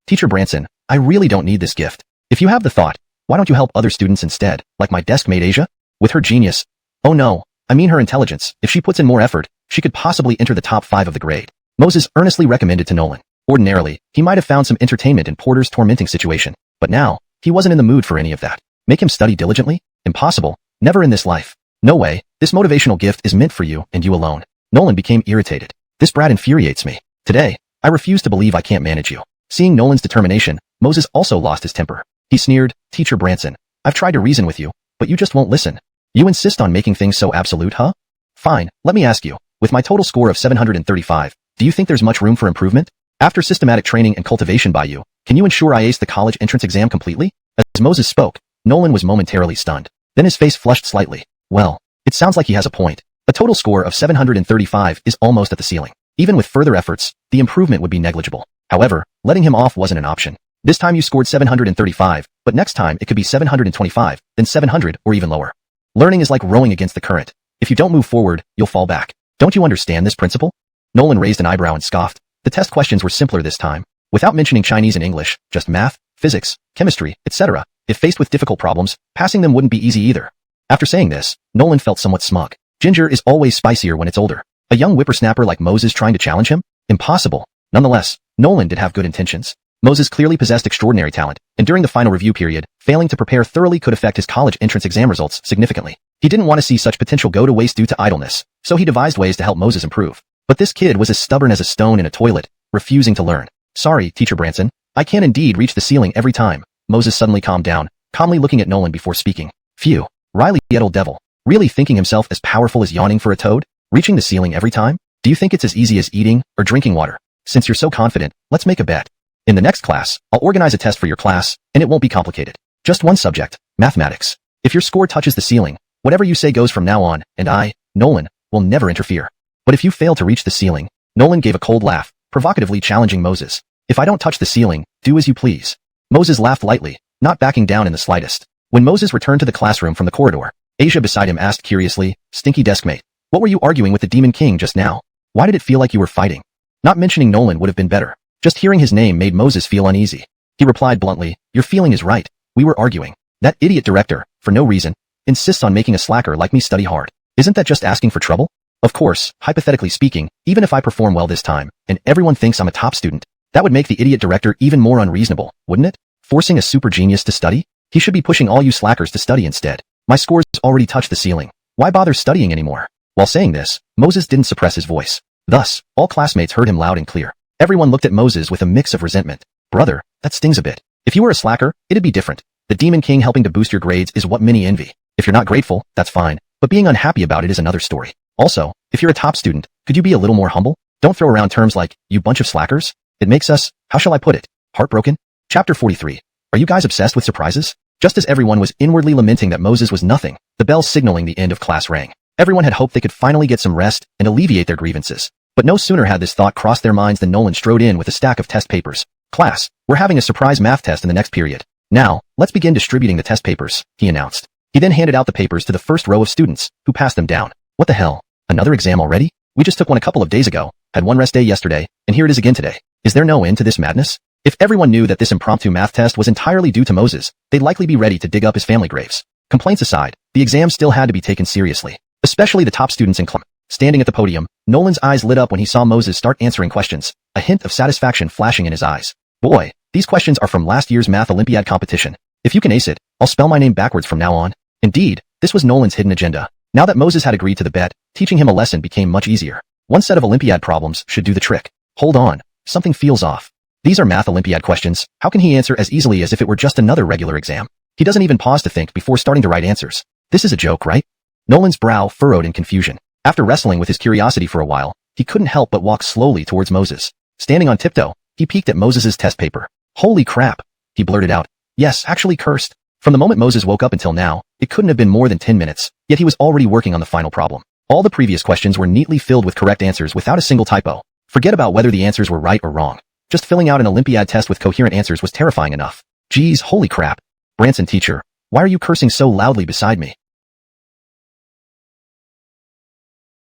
Teacher Branson, I really don't need this gift. If you have the thought, why don't you help other students instead, like my desk mate Asia? With her genius. Oh no, I mean her intelligence. If she puts in more effort, she could possibly enter the top 5 of the grade. Moses earnestly recommended to Nolan. Ordinarily, he might have found some entertainment in Porter's tormenting situation. But now, he wasn't in the mood for any of that. Make him study diligently? Impossible. Never in this life. No way, this motivational gift is meant for you and you alone. Nolan became irritated. This brat infuriates me. Today, I refuse to believe I can't manage you. Seeing Nolan's determination, Moses also lost his temper. He sneered, Teacher Branson, I've tried to reason with you, but you just won't listen. You insist on making things so absolute, huh? Fine, let me ask you, with my total score of 735, do you think there's much room for improvement? After systematic training and cultivation by you, can you ensure I ace the college entrance exam completely? As Moses spoke, Nolan was momentarily stunned. Then his face flushed slightly. Well, it sounds like he has a point. A total score of 735 is almost at the ceiling. Even with further efforts, the improvement would be negligible. However, letting him off wasn't an option. This time you scored 735, but next time it could be 725, then 700, or even lower. Learning is like rowing against the current. If you don't move forward, you'll fall back. Don't you understand this principle? Nolan raised an eyebrow and scoffed. The test questions were simpler this time. Without mentioning Chinese and English, just math, physics, chemistry, etc. If faced with difficult problems, passing them wouldn't be easy either. After saying this, Nolan felt somewhat smug. Ginger is always spicier when it's older. A young whippersnapper like Moses trying to challenge him? Impossible. Nonetheless, Nolan did have good intentions. Moses clearly possessed extraordinary talent, and during the final review period, failing to prepare thoroughly could affect his college entrance exam results significantly. He didn't want to see such potential go to waste due to idleness, so he devised ways to help Moses improve. But this kid was as stubborn as a stone in a toilet, refusing to learn. Sorry, Teacher Branson. I can indeed reach the ceiling every time. Moses suddenly calmed down, calmly looking at Nolan before speaking. Phew. Riley, yet old devil. Really thinking himself as powerful as yawning for a toad? Reaching the ceiling every time? Do you think it's as easy as eating or drinking water? Since you're so confident, let's make a bet. In the next class, I'll organize a test for your class, and it won't be complicated. Just one subject, mathematics. If your score touches the ceiling, whatever you say goes from now on, and I, Nolan, will never interfere. But if you fail to reach the ceiling, Nolan gave a cold laugh, provocatively challenging Moses. If I don't touch the ceiling, do as you please. Moses laughed lightly, not backing down in the slightest. When Moses returned to the classroom from the corridor, Asia beside him asked curiously, Stinky deskmate, what were you arguing with the Demon King just now? Why did it feel like you were fighting? Not mentioning Nolan would have been better. Just hearing his name made Moses feel uneasy. He replied bluntly, your feeling is right. We were arguing. That idiot director, for no reason, insists on making a slacker like me study hard. Isn't that just asking for trouble? Of course, hypothetically speaking, even if I perform well this time, and everyone thinks I'm a top student, that would make the idiot director even more unreasonable, wouldn't it? Forcing a super genius to study? He should be pushing all you slackers to study instead. My scores already touched the ceiling. Why bother studying anymore? While saying this, Moses didn't suppress his voice. Thus, all classmates heard him loud and clear. Everyone looked at Moses with a mix of resentment. Brother, that stings a bit. If you were a slacker, it'd be different. The Demon King helping to boost your grades is what many envy. If you're not grateful, that's fine, but being unhappy about it is another story. Also, if you're a top student, could you be a little more humble? Don't throw around terms like, you bunch of slackers. It makes us, how shall I put it, heartbroken? Chapter 43. Are you guys obsessed with surprises? Just as everyone was inwardly lamenting that Moses was nothing, the bell signaling the end of class rang. Everyone had hoped they could finally get some rest and alleviate their grievances. But no sooner had this thought crossed their minds than Nolan strode in with a stack of test papers. Class, we're having a surprise math test in the next period. Now, let's begin distributing the test papers, he announced. He then handed out the papers to the first row of students, who passed them down. What the hell? Another exam already? We just took one a couple of days ago, had one rest day yesterday, and here it is again today. Is there no end to this madness? If everyone knew that this impromptu math test was entirely due to Moses, they'd likely be ready to dig up his family graves. Complaints aside, the exam still had to be taken seriously, especially the top students in class. Standing at the podium, Nolan's eyes lit up when he saw Moses start answering questions, a hint of satisfaction flashing in his eyes. Boy, these questions are from last year's math Olympiad competition. If you can ace it, I'll spell my name backwards from now on. Indeed, this was Nolan's hidden agenda. Now that Moses had agreed to the bet, teaching him a lesson became much easier. One set of Olympiad problems should do the trick. Hold on, something feels off. These are math Olympiad questions. How can he answer as easily as if it were just another regular exam? He doesn't even pause to think before starting to write answers. This is a joke, right? Nolan's brow furrowed in confusion. After wrestling with his curiosity for a while, he couldn't help but walk slowly towards Moses. Standing on tiptoe, he peeked at Moses's test paper. Holy crap, he blurted out. Yes, actually cursed. From the moment Moses woke up until now, it couldn't have been more than 10 minutes, yet he was already working on the final problem. All the previous questions were neatly filled with correct answers without a single typo. Forget about whether the answers were right or wrong. Just filling out an Olympiad test with coherent answers was terrifying enough. Geez, holy crap. Branson teacher, why are you cursing so loudly beside me?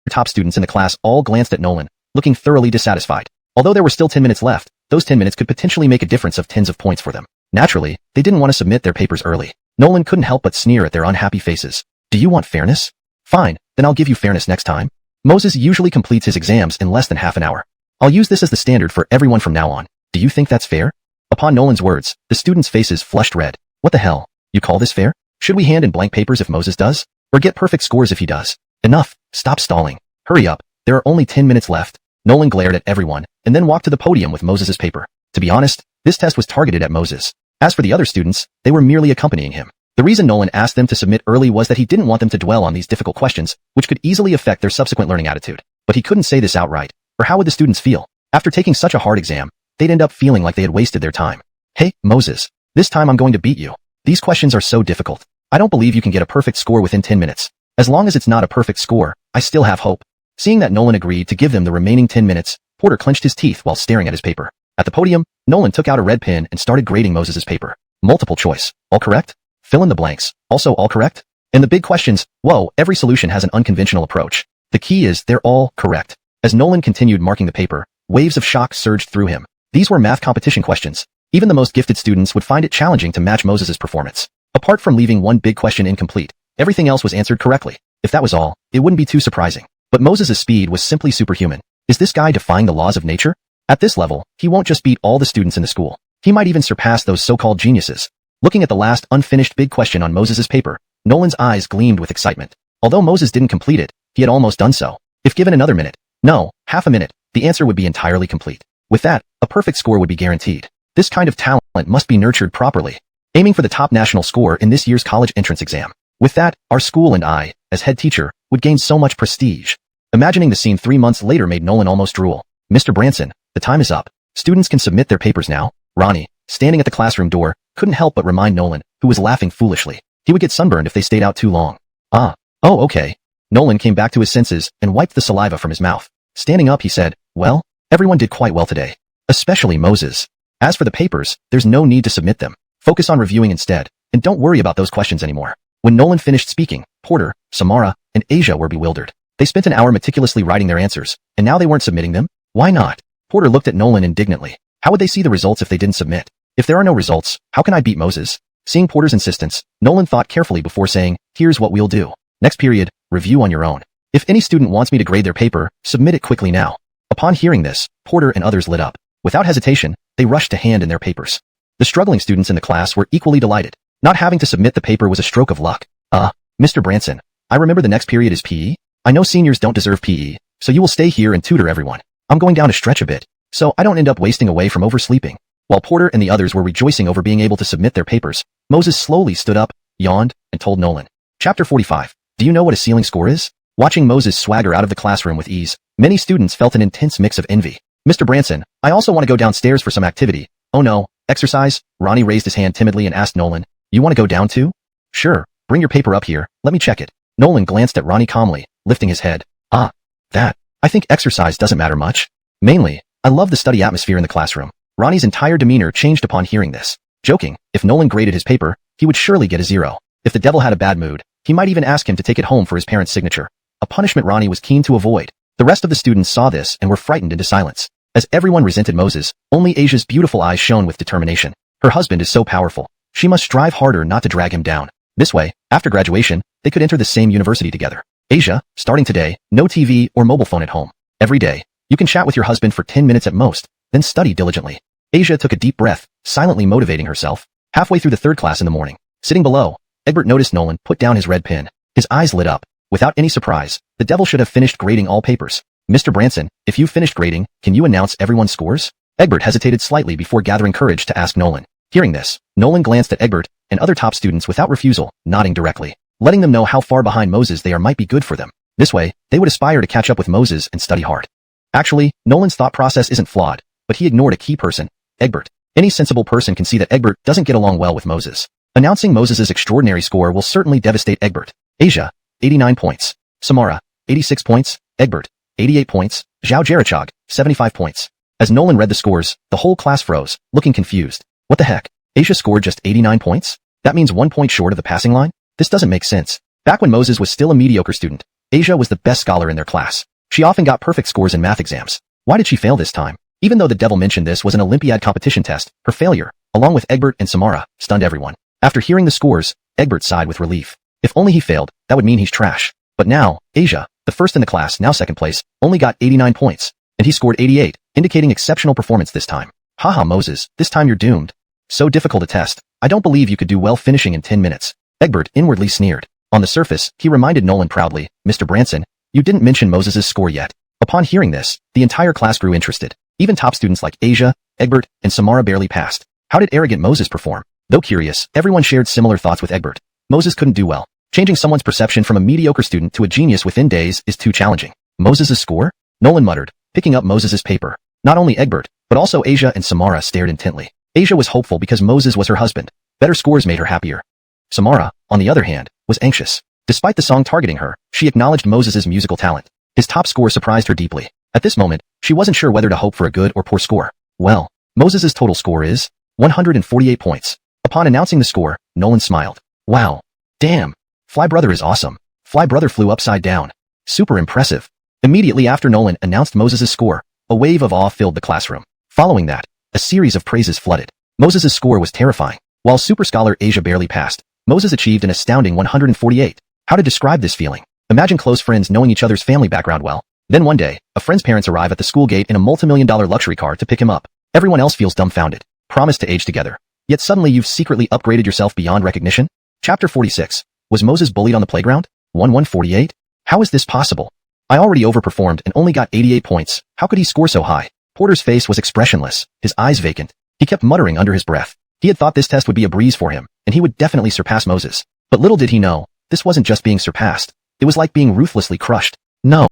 Top students in the class all glanced at Nolan, looking thoroughly dissatisfied. Although there were still 10 minutes left, those 10 minutes could potentially make a difference of tens of points for them. Naturally, they didn't want to submit their papers early. Nolan couldn't help but sneer at their unhappy faces. Do you want fairness? Fine, then I'll give you fairness next time. Moses usually completes his exams in less than half an hour. I'll use this as the standard for everyone from now on. Do you think that's fair? Upon Nolan's words, the students' faces flushed red. What the hell? You call this fair? Should we hand in blank papers if Moses does? Or get perfect scores if he does? Enough. Stop stalling. Hurry up. There are only 10 minutes left. Nolan glared at everyone, and then walked to the podium with Moses's paper. To be honest, this test was targeted at Moses. As for the other students, they were merely accompanying him. The reason Nolan asked them to submit early was that he didn't want them to dwell on these difficult questions, which could easily affect their subsequent learning attitude. But he couldn't say this outright, or how would the students feel? After taking such a hard exam, they'd end up feeling like they had wasted their time. Hey, Moses, this time I'm going to beat you. These questions are so difficult. I don't believe you can get a perfect score within 10 minutes. As long as it's not a perfect score, I still have hope. Seeing that Nolan agreed to give them the remaining 10 minutes, Porter clenched his teeth while staring at his paper. At the podium, Nolan took out a red pen and started grading Moses's paper. Multiple choice. All correct? Fill in the blanks. Also all correct? And the big questions, whoa, every solution has an unconventional approach. The key is they're all correct. As Nolan continued marking the paper, waves of shock surged through him. These were math competition questions. Even the most gifted students would find it challenging to match Moses's performance. Apart from leaving one big question incomplete, Everything else was answered correctly. If that was all, it wouldn't be too surprising. But Moses' speed was simply superhuman. Is this guy defying the laws of nature? At this level, he won't just beat all the students in the school. He might even surpass those so-called geniuses. Looking at the last unfinished big question on Moses' paper, Nolan's eyes gleamed with excitement. Although Moses didn't complete it, he had almost done so. If given another minute, no, half a minute, the answer would be entirely complete. With that, a perfect score would be guaranteed. This kind of talent must be nurtured properly. Aiming for the top national score in this year's college entrance exam. With that, our school and I, as head teacher, would gain so much prestige. Imagining the scene 3 months later made Nolan almost drool. Mr. Branson, the time is up. Students can submit their papers now. Ronnie, standing at the classroom door, couldn't help but remind Nolan, who was laughing foolishly. He would get sunburned if they stayed out too long. Oh, okay. Nolan came back to his senses and wiped the saliva from his mouth. Standing up, he said, well, everyone did quite well today. Especially Moses. As for the papers, there's no need to submit them. Focus on reviewing instead, and don't worry about those questions anymore. When Nolan finished speaking, Porter, Samara, and Asia were bewildered. They spent an hour meticulously writing their answers, and now they weren't submitting them? Why not? Porter looked at Nolan indignantly. How would they see the results if they didn't submit? If there are no results, how can I beat Moses? Seeing Porter's insistence, Nolan thought carefully before saying, here's what we'll do. Next period, review on your own. If any student wants me to grade their paper, submit it quickly now. Upon hearing this, Porter and others lit up. Without hesitation, they rushed to hand in their papers. The struggling students in the class were equally delighted. Not having to submit the paper was a stroke of luck. Mr. Branson, I remember the next period is PE. I know seniors don't deserve PE, so you will stay here and tutor everyone. I'm going down to stretch a bit, so I don't end up wasting away from oversleeping. While Porter and the others were rejoicing over being able to submit their papers, Moses slowly stood up, yawned, and told Nolan. Chapter 45. Do you know what a ceiling score is? Watching Moses swagger out of the classroom with ease, many students felt an intense mix of envy. Mr. Branson, I also want to go downstairs for some activity. Oh no, exercise? Ronnie raised his hand timidly and asked Nolan. You want to go down too? Sure, bring your paper up here, let me check it. Nolan glanced at Ronnie calmly, lifting his head. That. I think exercise doesn't matter much. Mainly, I love the study atmosphere in the classroom. Ronnie's entire demeanor changed upon hearing this. Joking, if Nolan graded his paper, he would surely get a 0. If the devil had a bad mood, he might even ask him to take it home for his parents' signature. A punishment Ronnie was keen to avoid. The rest of the students saw this and were frightened into silence. As everyone resented Moses, only Asia's beautiful eyes shone with determination. Her husband is so powerful. She must strive harder not to drag him down. This way, after graduation, they could enter the same university together. Asia, starting today, no TV or mobile phone at home. Every day, you can chat with your husband for 10 minutes at most, then study diligently. Asia took a deep breath, silently motivating herself. Halfway through the 3rd class in the morning, sitting below, Egbert noticed Nolan put down his red pen. His eyes lit up. Without any surprise, the devil should have finished grading all papers. Mr. Branson, if you've finished grading, can you announce everyone's scores? Egbert hesitated slightly before gathering courage to ask Nolan. Hearing this, Nolan glanced at Egbert and other top students without refusal, nodding directly. Letting them know how far behind Moses they are might be good for them. This way, they would aspire to catch up with Moses and study hard. Actually, Nolan's thought process isn't flawed, but he ignored a key person, Egbert. Any sensible person can see that Egbert doesn't get along well with Moses. Announcing Moses's extraordinary score will certainly devastate Egbert. Asia, 89 points. Samara, 86 points. Egbert, 88 points. Zhao Jerichog, 75 points. As Nolan read the scores, the whole class froze, looking confused. What the heck? Asia scored just 89 points? That means 1 point short of the passing line? This doesn't make sense. Back when Moses was still a mediocre student, Asia was the best scholar in their class. She often got perfect scores in math exams. Why did she fail this time? Even though the devil mentioned this was an Olympiad competition test, her failure, along with Egbert and Samara, stunned everyone. After hearing the scores, Egbert sighed with relief. If only he failed, that would mean he's trash. But now, Asia, the first in the class, now 2nd place, only got 89 points, and he scored 88, indicating exceptional performance this time. Haha Moses, this time you're doomed. So difficult a test. I don't believe you could do well finishing in 10 minutes. Egbert inwardly sneered. On the surface, he reminded Nolan proudly, Mr. Branson, you didn't mention Moses's score yet. Upon hearing this, the entire class grew interested. Even top students like Asia, Egbert, and Samara barely passed. How did arrogant Moses perform? Though curious, everyone shared similar thoughts with Egbert. Moses couldn't do well. Changing someone's perception from a mediocre student to a genius within days is too challenging. Moses's score? Nolan muttered, picking up Moses's paper. Not only Egbert, but also Asia and Samara stared intently. Asia was hopeful because Moses was her husband. Better scores made her happier. Samara, on the other hand, was anxious. Despite the song targeting her, she acknowledged Moses's musical talent. His top score surprised her deeply. At this moment, she wasn't sure whether to hope for a good or poor score. Well, Moses's total score is 148 points. Upon announcing the score, Nolan smiled. Wow. Damn. Fly Brother is awesome. Fly Brother flew upside down. Super impressive. Immediately after Nolan announced Moses's score, a wave of awe filled the classroom. Following that, a series of praises flooded. Moses's score was terrifying. While super scholar Asia barely passed, Moses achieved an astounding 148. how to describe this feeling. Imagine close friends knowing each other's family background well. Then one day, a friend's parents arrive at the school gate in a multi-million-dollar luxury car to pick him up. Everyone else feels dumbfounded. Promise to age together. Yet suddenly you've secretly upgraded yourself beyond recognition? Chapter 46. Was Moses bullied on the playground? 1-1-48? How is this possible? I already overperformed and only got 88 points. How could he score so high? Porter's face was expressionless, his eyes vacant. He kept muttering under his breath. He had thought this test would be a breeze for him, and he would definitely surpass Moses. But little did he know, this wasn't just being surpassed. It was like being ruthlessly crushed. No.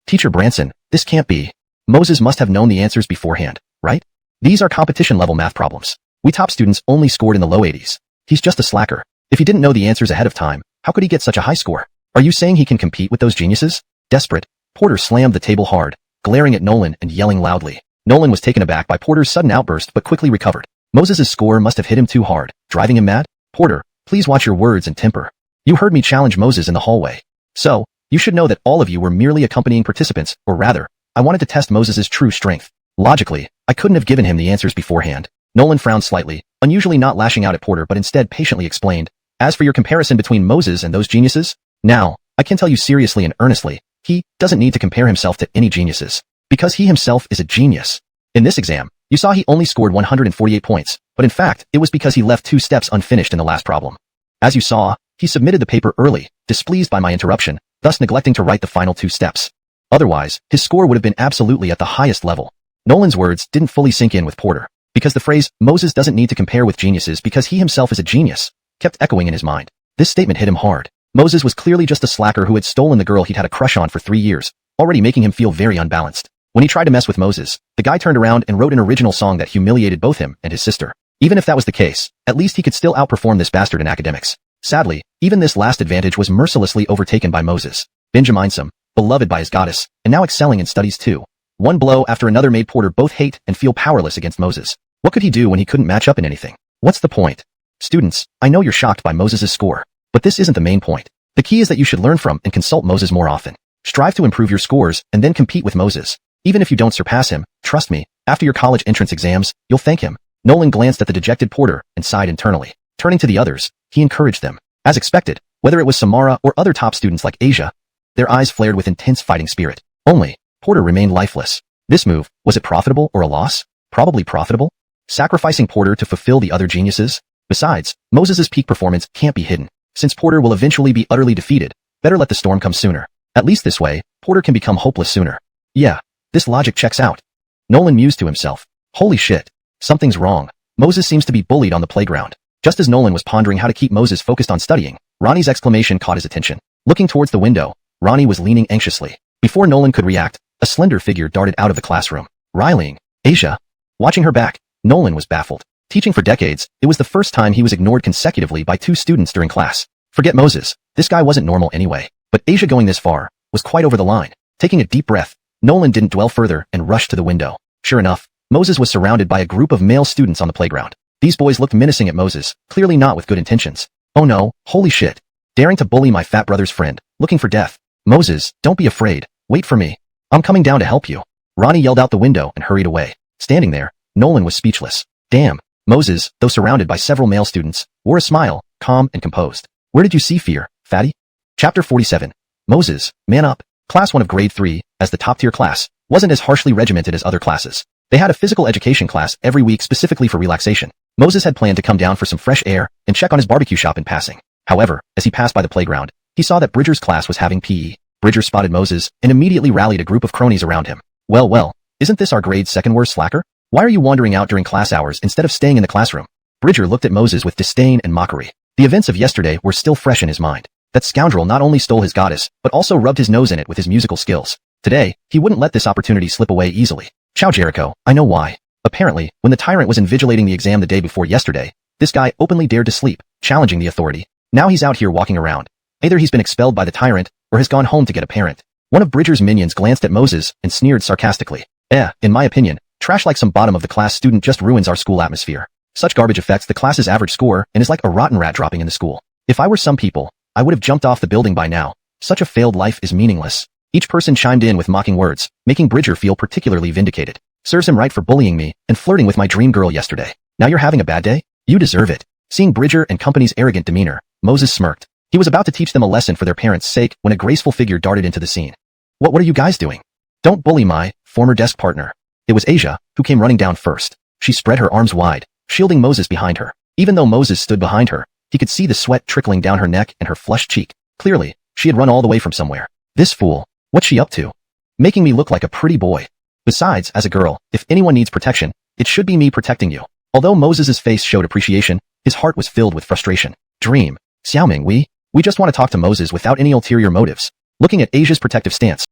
Teacher Branson, this can't be. Moses must have known the answers beforehand, right? These are competition-level math problems. We top students only scored in the low 80s. He's just a slacker. If he didn't know the answers ahead of time, how could he get such a high score? Are you saying he can compete with those geniuses? Desperate, Porter slammed the table hard, glaring at Nolan and yelling loudly. Nolan was taken aback by Porter's sudden outburst but quickly recovered. Moses' score must have hit him too hard, driving him mad. Porter, please watch your words and temper. You heard me challenge Moses in the hallway. So, you should know that all of you were merely accompanying participants, or rather, I wanted to test Moses' true strength. Logically, I couldn't have given him the answers beforehand. Nolan frowned slightly, unusually not lashing out at Porter but instead patiently explained. As for your comparison between Moses and those geniuses, now, I can tell you seriously and earnestly, he doesn't need to compare himself to any geniuses. Because he himself is a genius. In this exam, you saw he only scored 148 points, but in fact, it was because he left 2 steps unfinished in the last problem. As you saw, he submitted the paper early, displeased by my interruption, thus neglecting to write the final 2 steps. Otherwise, his score would have been absolutely at the highest level. Nolan's words didn't fully sink in with Porter, because the phrase, Moses doesn't need to compare with geniuses because he himself is a genius, kept echoing in his mind. This statement hit him hard. Moses was clearly just a slacker who had stolen the girl he'd had a crush on for 3 years, already making him feel very unbalanced. When he tried to mess with Moses, the guy turned around and wrote an original song that humiliated both him and his sister. Even if that was the case, at least he could still outperform this bastard in academics. Sadly, even this last advantage was mercilessly overtaken by Moses. Benjaminsome, beloved by his goddess, and now excelling in studies too. One blow after another made Porter both hate and feel powerless against Moses. What could he do when he couldn't match up in anything? What's the point? Students, I know you're shocked by Moses' score, but this isn't the main point. The key is that you should learn from and consult Moses more often. Strive to improve your scores and then compete with Moses. Even if you don't surpass him, trust me, after your college entrance exams, you'll thank him. Nolan glanced at the dejected Porter and sighed internally. Turning to the others, he encouraged them. As expected, whether it was Samara or other top students like Asia, their eyes flared with intense fighting spirit. Only, Porter remained lifeless. This move, was it profitable or a loss? Probably profitable. Sacrificing Porter to fulfill the other geniuses? Besides, Moses' peak performance can't be hidden. Since Porter will eventually be utterly defeated, better let the storm come sooner. At least this way, Porter can become hopeless sooner. Yeah, this logic checks out. Nolan mused to himself. Holy shit. Something's wrong. Moses seems to be bullied on the playground. Just as Nolan was pondering how to keep Moses focused on studying, Ronnie's exclamation caught his attention. Looking towards the window, Ronnie was leaning anxiously. Before Nolan could react, a slender figure darted out of the classroom. Rileying, Asia. Watching her back, Nolan was baffled. Teaching for decades, it was the first time he was ignored consecutively by 2 students during class. Forget Moses, this guy wasn't normal anyway. But Asia going this far was quite over the line. Taking a deep breath, Nolan didn't dwell further and rushed to the window. Sure enough, Moses was surrounded by a group of male students on the playground. These boys looked menacing at Moses, clearly not with good intentions. Oh no, holy shit. Daring to bully my fat brother's friend, looking for death. Moses, don't be afraid. Wait for me. I'm coming down to help you. Ronnie yelled out the window and hurried away. Standing there, Nolan was speechless. Damn. Moses, though surrounded by several male students, wore a smile, calm and composed. Where did you see fear, fatty? Chapter 47. Moses, man up. Class 1 of grade 3, as the top-tier class, wasn't as harshly regimented as other classes. They had a physical education class every week specifically for relaxation. Moses had planned to come down for some fresh air and check on his barbecue shop in passing. However, as he passed by the playground, he saw that Bridger's class was having PE. Bridger spotted Moses and immediately rallied a group of cronies around him. Well, isn't this our grade's second-worst slacker? Why are you wandering out during class hours instead of staying in the classroom? Bridger looked at Moses with disdain and mockery. The events of yesterday were still fresh in his mind. That scoundrel not only stole his goddess, but also rubbed his nose in it with his musical skills. Today, he wouldn't let this opportunity slip away easily. Ciao Jericho, I know why. Apparently, when the tyrant was invigilating the exam the day before yesterday, this guy openly dared to sleep, challenging the authority. Now he's out here walking around. Either he's been expelled by the tyrant, or has gone home to get a parent. One of Bridger's minions glanced at Moses and sneered sarcastically. In my opinion, trash like some bottom-of-the-class student just ruins our school atmosphere. Such garbage affects the class's average score and is like a rotten rat dropping in the school. If I were some people, I would have jumped off the building by now. Such a failed life is meaningless. Each person chimed in with mocking words, making Bridger feel particularly vindicated. Serves him right for bullying me and flirting with my dream girl yesterday. Now you're having a bad day? You deserve it. Seeing Bridger and company's arrogant demeanor, Moses smirked. He was about to teach them a lesson for their parents' sake when a graceful figure darted into the scene. What are you guys doing? Don't bully my former desk partner. It was Asia, who came running down first. She spread her arms wide, shielding Moses behind her. Even though Moses stood behind her, he could see the sweat trickling down her neck and her flushed cheek. Clearly, she had run all the way from somewhere. This fool, what's she up to? Making me look like a pretty boy. Besides, as a girl, if anyone needs protection, it should be me protecting you. Although Moses's face showed appreciation, his heart was filled with frustration. Dream. Xiaoming, we just want to talk to Moses without any ulterior motives. Looking at Asia's protective stance.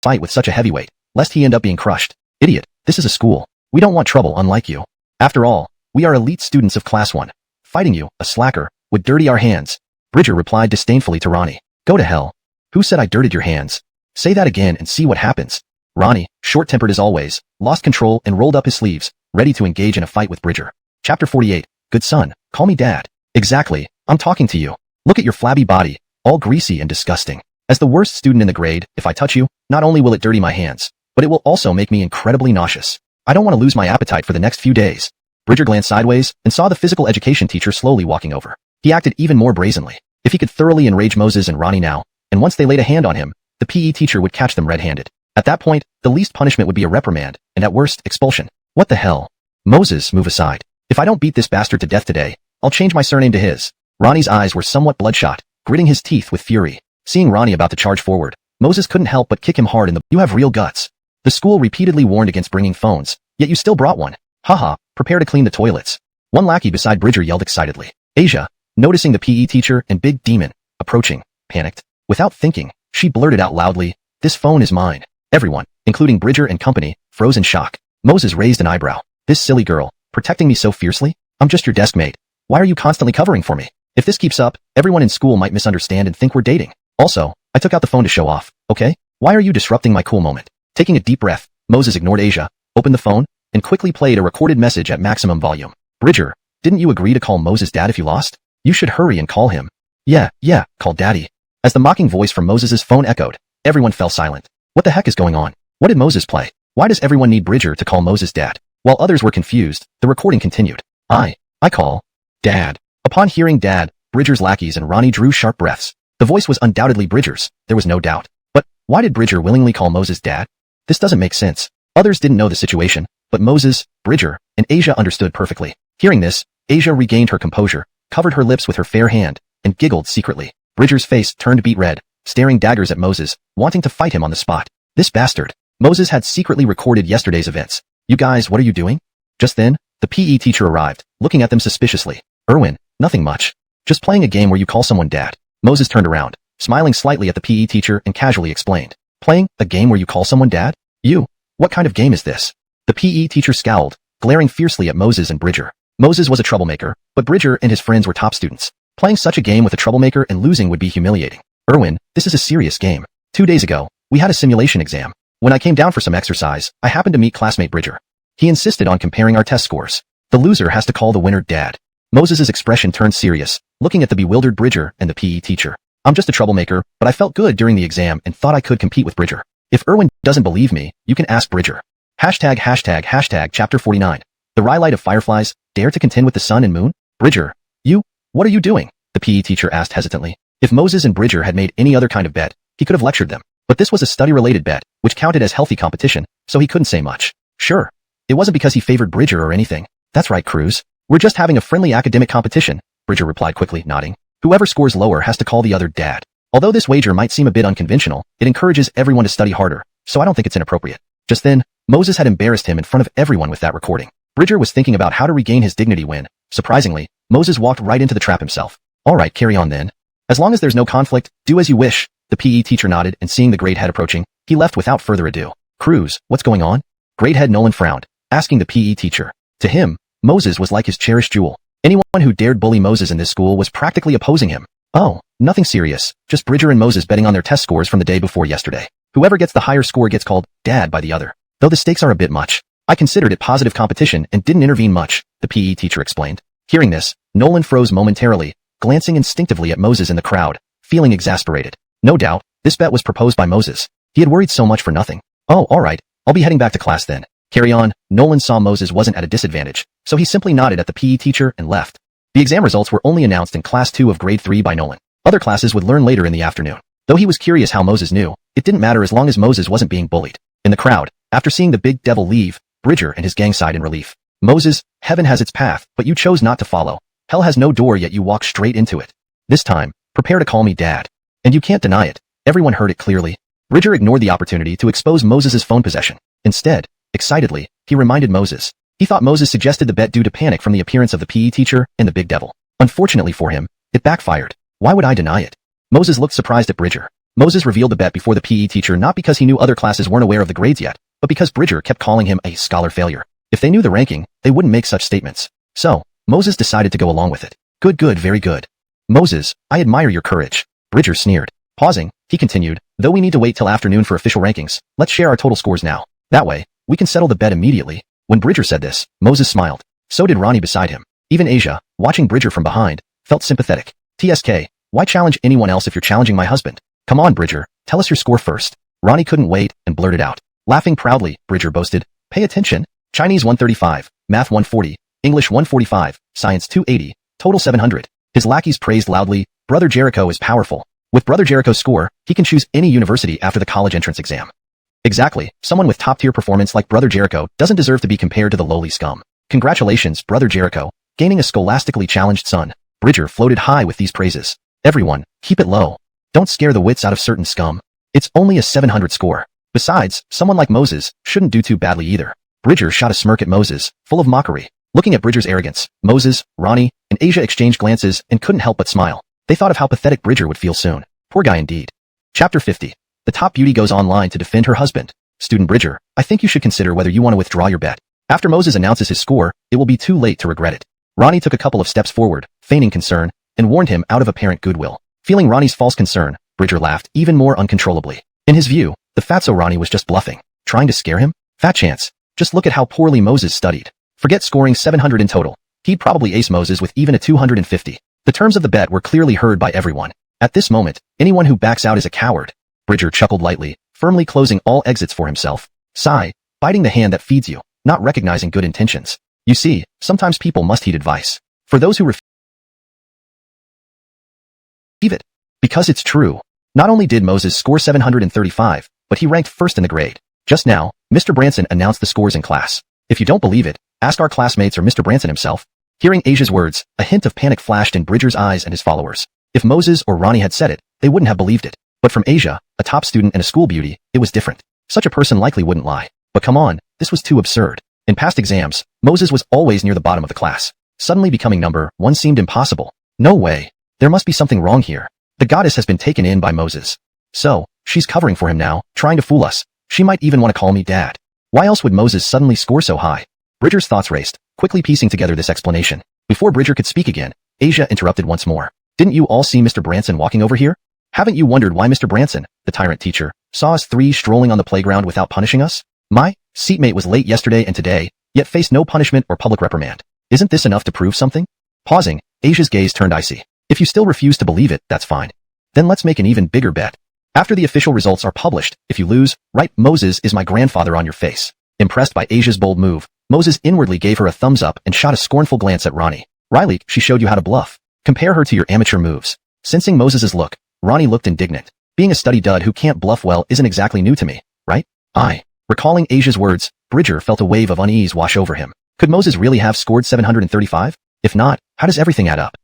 Fight with such a heavyweight, lest he end up being crushed. Idiot, this is a school. We don't want trouble unlike you. After all, we are elite students of Class 1. Fighting you, a slacker, would dirty our hands. Bridger replied disdainfully to Ronnie. Go to hell. Who said I dirtied your hands? Say that again and see what happens. Ronnie, short-tempered as always, lost control and rolled up his sleeves, ready to engage in a fight with Bridger. Chapter 48. Good son, call me dad. Exactly, I'm talking to you. Look at your flabby body, all greasy and disgusting. As the worst student in the grade, if I touch you, not only will it dirty my hands, but it will also make me incredibly nauseous. I don't want to lose my appetite for the next few days. Bridger glanced sideways and saw the physical education teacher slowly walking over. He acted even more brazenly. If he could thoroughly enrage Moses and Ronnie now, and once they laid a hand on him, the PE teacher would catch them red-handed. At that point, the least punishment would be a reprimand, and at worst, expulsion. What the hell? Moses, move aside. If I don't beat this bastard to death today, I'll change my surname to his. Ronnie's eyes were somewhat bloodshot, gritting his teeth with fury. Seeing Ronnie about to charge forward, Moses couldn't help but kick him hard in the— You have real guts. The school repeatedly warned against bringing phones, yet you still brought one. Haha, prepare to clean the toilets. One lackey beside Bridger yelled excitedly. Asia, noticing the PE teacher and Big Demon approaching, panicked. Without thinking, she blurted out loudly, this phone is mine. Everyone, including Bridger and company, froze in shock. Moses raised an eyebrow. This silly girl, protecting me so fiercely? I'm just your desk mate. Why are you constantly covering for me? If this keeps up, everyone in school might misunderstand and think we're dating. Also, I took out the phone to show off, okay? Why are you disrupting my cool moment? Taking a deep breath, Moses ignored Asia, opened the phone, and quickly played a recorded message at maximum volume. Bridger, didn't you agree to call Moses dad if you lost? You should hurry and call him. Yeah, call daddy. As the mocking voice from Moses's phone echoed, everyone fell silent. What the heck is going on? What did Moses play? Why does everyone need Bridger to call Moses dad? While others were confused, the recording continued. I call dad. Upon hearing dad, Bridger's lackeys and Ronnie drew sharp breaths. The voice was undoubtedly Bridger's, there was no doubt. But why did Bridger willingly call Moses dad? This doesn't make sense. Others didn't know the situation, but Moses, Bridger, and Asia understood perfectly. Hearing this, Asia regained her composure, covered her lips with her fair hand, and giggled secretly. Bridger's face turned beet red, staring daggers at Moses, wanting to fight him on the spot. This bastard. Moses had secretly recorded yesterday's events. You guys, what are you doing? Just then, the PE teacher arrived, looking at them suspiciously. Erwin, nothing much. Just playing a game where you call someone dad. Moses turned around, smiling slightly at the PE teacher and casually explained. Playing a game where you call someone dad? You? What kind of game is this? The PE teacher scowled, glaring fiercely at Moses and Bridger. Moses was a troublemaker, but Bridger and his friends were top students. Playing such a game with a troublemaker and losing would be humiliating. Erwin, this is a serious game. 2 days ago, we had a simulation exam. When I came down for some exercise, I happened to meet classmate Bridger. He insisted on comparing our test scores. The loser has to call the winner dad. Moses's expression turned serious, looking at the bewildered Bridger and the PE teacher. I'm just a troublemaker, but I felt good during the exam and thought I could compete with Bridger. If Erwin doesn't believe me, you can ask Bridger. Hashtag chapter 49. The Rhylight of Fireflies, dare to contend with the sun and moon? Bridger, what are you doing? The PE teacher asked hesitantly. If Moses and Bridger had made any other kind of bet, he could have lectured them. But this was a study-related bet, which counted as healthy competition, so he couldn't say much. Sure. It wasn't because he favored Bridger or anything. That's right, Cruz. We're just having a friendly academic competition, Bridger replied quickly, nodding. Whoever scores lower has to call the other dad. Although this wager might seem a bit unconventional, it encourages everyone to study harder, so I don't think it's inappropriate. Just then, Moses had embarrassed him in front of everyone with that recording. Bridger was thinking about how to regain his dignity when, surprisingly, Moses walked right into the trap himself. Alright, carry on then. As long as there's no conflict, do as you wish. The PE teacher nodded, and seeing the great head approaching, he left without further ado. Cruz, what's going on? Great head Nolan frowned, asking the PE teacher. To him, Moses was like his cherished jewel. Anyone who dared bully Moses in this school was practically opposing him. Oh, nothing serious, just Bridger and Moses betting on their test scores from the day before yesterday. Whoever gets the higher score gets called dad by the other. Though the stakes are a bit much. I considered it positive competition and didn't intervene much, the PE teacher explained. Hearing this, Nolan froze momentarily, glancing instinctively at Moses in the crowd, feeling exasperated. No doubt, this bet was proposed by Moses. He had worried so much for nothing. Oh, alright, I'll be heading back to class then. Carry on. Nolan saw Moses wasn't at a disadvantage, so he simply nodded at the PE teacher and left. The exam results were only announced in Class 2 of Grade 3 by Nolan. Other classes would learn later in the afternoon. Though he was curious how Moses knew, it didn't matter as long as Moses wasn't being bullied. In the crowd, after seeing the big devil leave, Bridger and his gang sighed in relief. Moses, heaven has its path, but you chose not to follow. Hell has no door yet you walk straight into it. This time, prepare to call me Dad. And you can't deny it. Everyone heard it clearly. Bridger ignored the opportunity to expose Moses's phone possession. Instead, excitedly, he reminded Moses. He thought Moses suggested the bet due to panic from the appearance of the PE teacher and the big devil. Unfortunately for him, it backfired. Why would I deny it? Moses looked surprised at Bridger. Moses revealed the bet before the PE teacher not because he knew other classes weren't aware of the grades yet, but because Bridger kept calling him a scholar failure. If they knew the ranking, they wouldn't make such statements. So, Moses decided to go along with it. Good, very good. Moses, I admire your courage. Bridger sneered. Pausing, he continued, though we need to wait till afternoon for official rankings, let's share our total scores now. That way, we can settle the bet immediately. When Bridger said this, Moses smiled. So did Ronnie beside him. Even Asia, watching Bridger from behind, felt sympathetic. TSK, why challenge anyone else if you're challenging my husband? Come on, Bridger, tell us your score first. Ronnie couldn't wait and blurted out. Laughing proudly, Bridger boasted, pay attention. Chinese 135, Math 140, English 145, Science 280, total 700. His lackeys praised loudly, Brother Jericho is powerful. With Brother Jericho's score, he can choose any university after the college entrance exam. Exactly, someone with top-tier performance like Brother Jericho doesn't deserve to be compared to the lowly scum. Congratulations, Brother Jericho, gaining a scholastically challenged son. Bridger floated high with these praises. Everyone, keep it low. Don't scare the wits out of certain scum. It's only a 700 score. Besides, someone like Moses shouldn't do too badly either. Bridger shot a smirk at Moses, full of mockery. Looking at Bridger's arrogance, Moses, Ronnie, and Asia exchanged glances and couldn't help but smile. They thought of how pathetic Bridger would feel soon. Poor guy indeed. Chapter 50. The top beauty goes online to defend her husband. Student Bridger, I think you should consider whether you want to withdraw your bet. After Moses announces his score, it will be too late to regret it. Ronnie took a couple of steps forward, feigning concern, and warned him out of apparent goodwill. Feeling Ronnie's false concern, Bridger laughed even more uncontrollably. In his view, the fatso Ronnie was just bluffing. Trying to scare him? Fat chance. Just look at how poorly Moses studied. Forget scoring 700 in total. He'd probably ace Moses with even a 250. The terms of the bet were clearly heard by everyone. At this moment, anyone who backs out is a coward. Bridger chuckled lightly, firmly closing all exits for himself. Sigh, biting the hand that feeds you, not recognizing good intentions. You see, sometimes people must heed advice. For those who refuse it. Because it's true. Not only did Moses score 735, but he ranked first in the grade. Just now, Mr. Branson announced the scores in class. If you don't believe it, ask our classmates or Mr. Branson himself. Hearing Asia's words, a hint of panic flashed in Bridger's eyes and his followers. If Moses or Ronnie had said it, they wouldn't have believed it. But from Asia, a top student and a school beauty, it was different. Such a person likely wouldn't lie. But come on, this was too absurd. In past exams, Moses was always near the bottom of the class. Suddenly becoming number one seemed impossible. No way. There must be something wrong here. The goddess has been taken in by Moses. So, she's covering for him now, trying to fool us. She might even want to call me Dad. Why else would Moses suddenly score so high? Bridger's thoughts raced, quickly piecing together this explanation. Before Bridger could speak again, Asia interrupted once more. Didn't you all see Mr. Branson walking over here? Haven't you wondered why Mr. Branson, the tyrant teacher, saw us three strolling on the playground without punishing us? My seatmate was late yesterday and today, yet faced no punishment or public reprimand. Isn't this enough to prove something? Pausing, Asia's gaze turned icy. If you still refuse to believe it, that's fine. Then let's make an even bigger bet. After the official results are published, if you lose, write Moses is my grandfather on your face. Impressed by Asia's bold move, Moses inwardly gave her a thumbs up and shot a scornful glance at Ronnie. Riley, she showed you how to bluff. Compare her to your amateur moves. Sensing Moses's look, Ronnie looked indignant. Being a study dud who can't bluff well isn't exactly new to me, right? Recalling Asia's words, Bridger felt a wave of unease wash over him. Could Moses really have scored 735? If not, how does everything add up?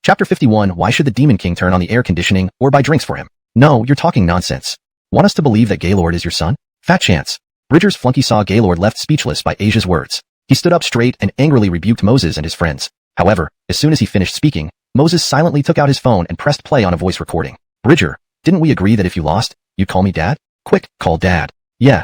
Chapter 51. Why should the Demon King turn on the air conditioning or buy drinks for him? No, you're talking nonsense. Want us to believe that Gaylord is your son? Fat chance. Bridger's flunky saw Gaylord left speechless by Asia's words. He stood up straight and angrily rebuked Moses and his friends. However, as soon as he finished speaking, Moses silently took out his phone and pressed play on a voice recording. Bridger, didn't we agree that if you lost, you'd call me Dad? Quick, call Dad. Yeah,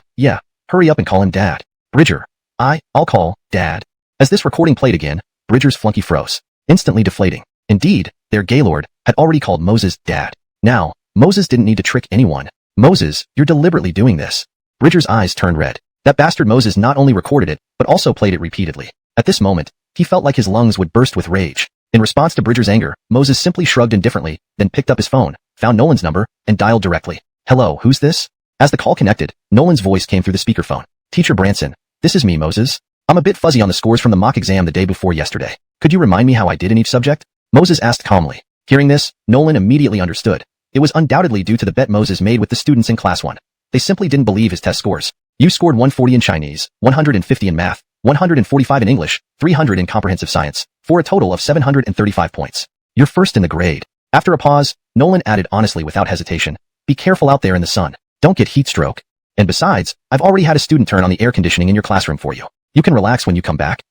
hurry up and call him Dad. Bridger, I'll call Dad. As this recording played again, Bridger's flunky froze, instantly deflating. Indeed, their Gaylord had already called Moses Dad. Now, Moses didn't need to trick anyone. Moses, you're deliberately doing this. Bridger's eyes turned red. That bastard Moses not only recorded it, but also played it repeatedly. At this moment, he felt like his lungs would burst with rage. In response to Bridger's anger, Moses simply shrugged indifferently, then picked up his phone, found Nolan's number, and dialed directly. Hello, who's this? As the call connected, Nolan's voice came through the speakerphone. Teacher Branson, this is me, Moses. I'm a bit fuzzy on the scores from the mock exam the day before yesterday. Could you remind me how I did in each subject? Moses asked calmly. Hearing this, Nolan immediately understood. It was undoubtedly due to the bet Moses made with the students in Class 1. They simply didn't believe his test scores. You scored 140 in Chinese, 150 in math, 145 in English, 300 in comprehensive science, for a total of 735 points. You're first in the grade. After a pause, Nolan added honestly without hesitation. Be careful out there in the sun. Don't get heat stroke. And besides, I've already had a student turn on the air conditioning in your classroom for you. You can relax when you come back.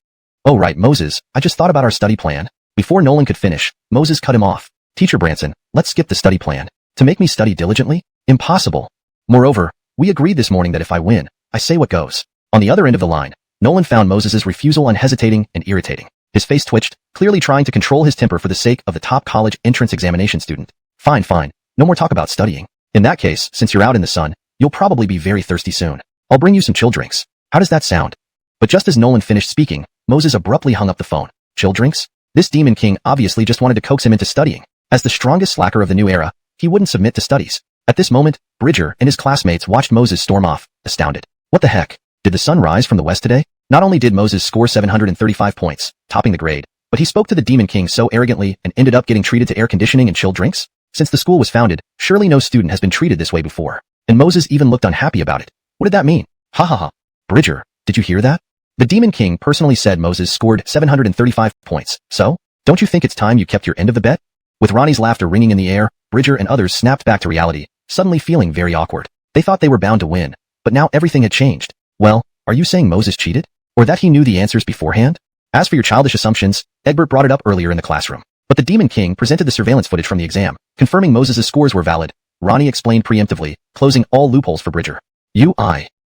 Oh right, Moses, I just thought about our study plan. Before Nolan could finish, Moses cut him off. Teacher Branson, let's skip the study plan. To make me study diligently? Impossible. Moreover, we agreed this morning that if I win, I say what goes. On the other end of the line, Nolan found Moses's refusal unhesitating and irritating. His face twitched, clearly trying to control his temper for the sake of the top college entrance examination student. Fine. No more talk about studying. In that case, since you're out in the sun, you'll probably be very thirsty soon. I'll bring you some chill drinks. How does that sound? But just as Nolan finished speaking, Moses abruptly hung up the phone. Chill drinks? This Demon King obviously just wanted to coax him into studying. As the strongest slacker of the new era, he wouldn't submit to studies. At this moment, Bridger and his classmates watched Moses storm off, astounded. What the heck? Did the sun rise from the west today? Not only did Moses score 735 points, topping the grade, but he spoke to the Demon King so arrogantly and ended up getting treated to air conditioning and chilled drinks? Since the school was founded, surely no student has been treated this way before. And Moses even looked unhappy about it. What did that mean? Ha ha ha. Bridger, did you hear that? The Demon King personally said Moses scored 735 points. So? Don't you think it's time you kept your end of the bet? With Ronnie's laughter ringing in the air, Bridger and others snapped back to reality, suddenly feeling very awkward. They thought they were bound to win, but now everything had changed. Well, are you saying Moses cheated? Or that he knew the answers beforehand? As for your childish assumptions, Egbert brought it up earlier in the classroom. But the Demon King presented the surveillance footage from the exam, confirming Moses' scores were valid. Ronnie explained preemptively, closing all loopholes for Bridger.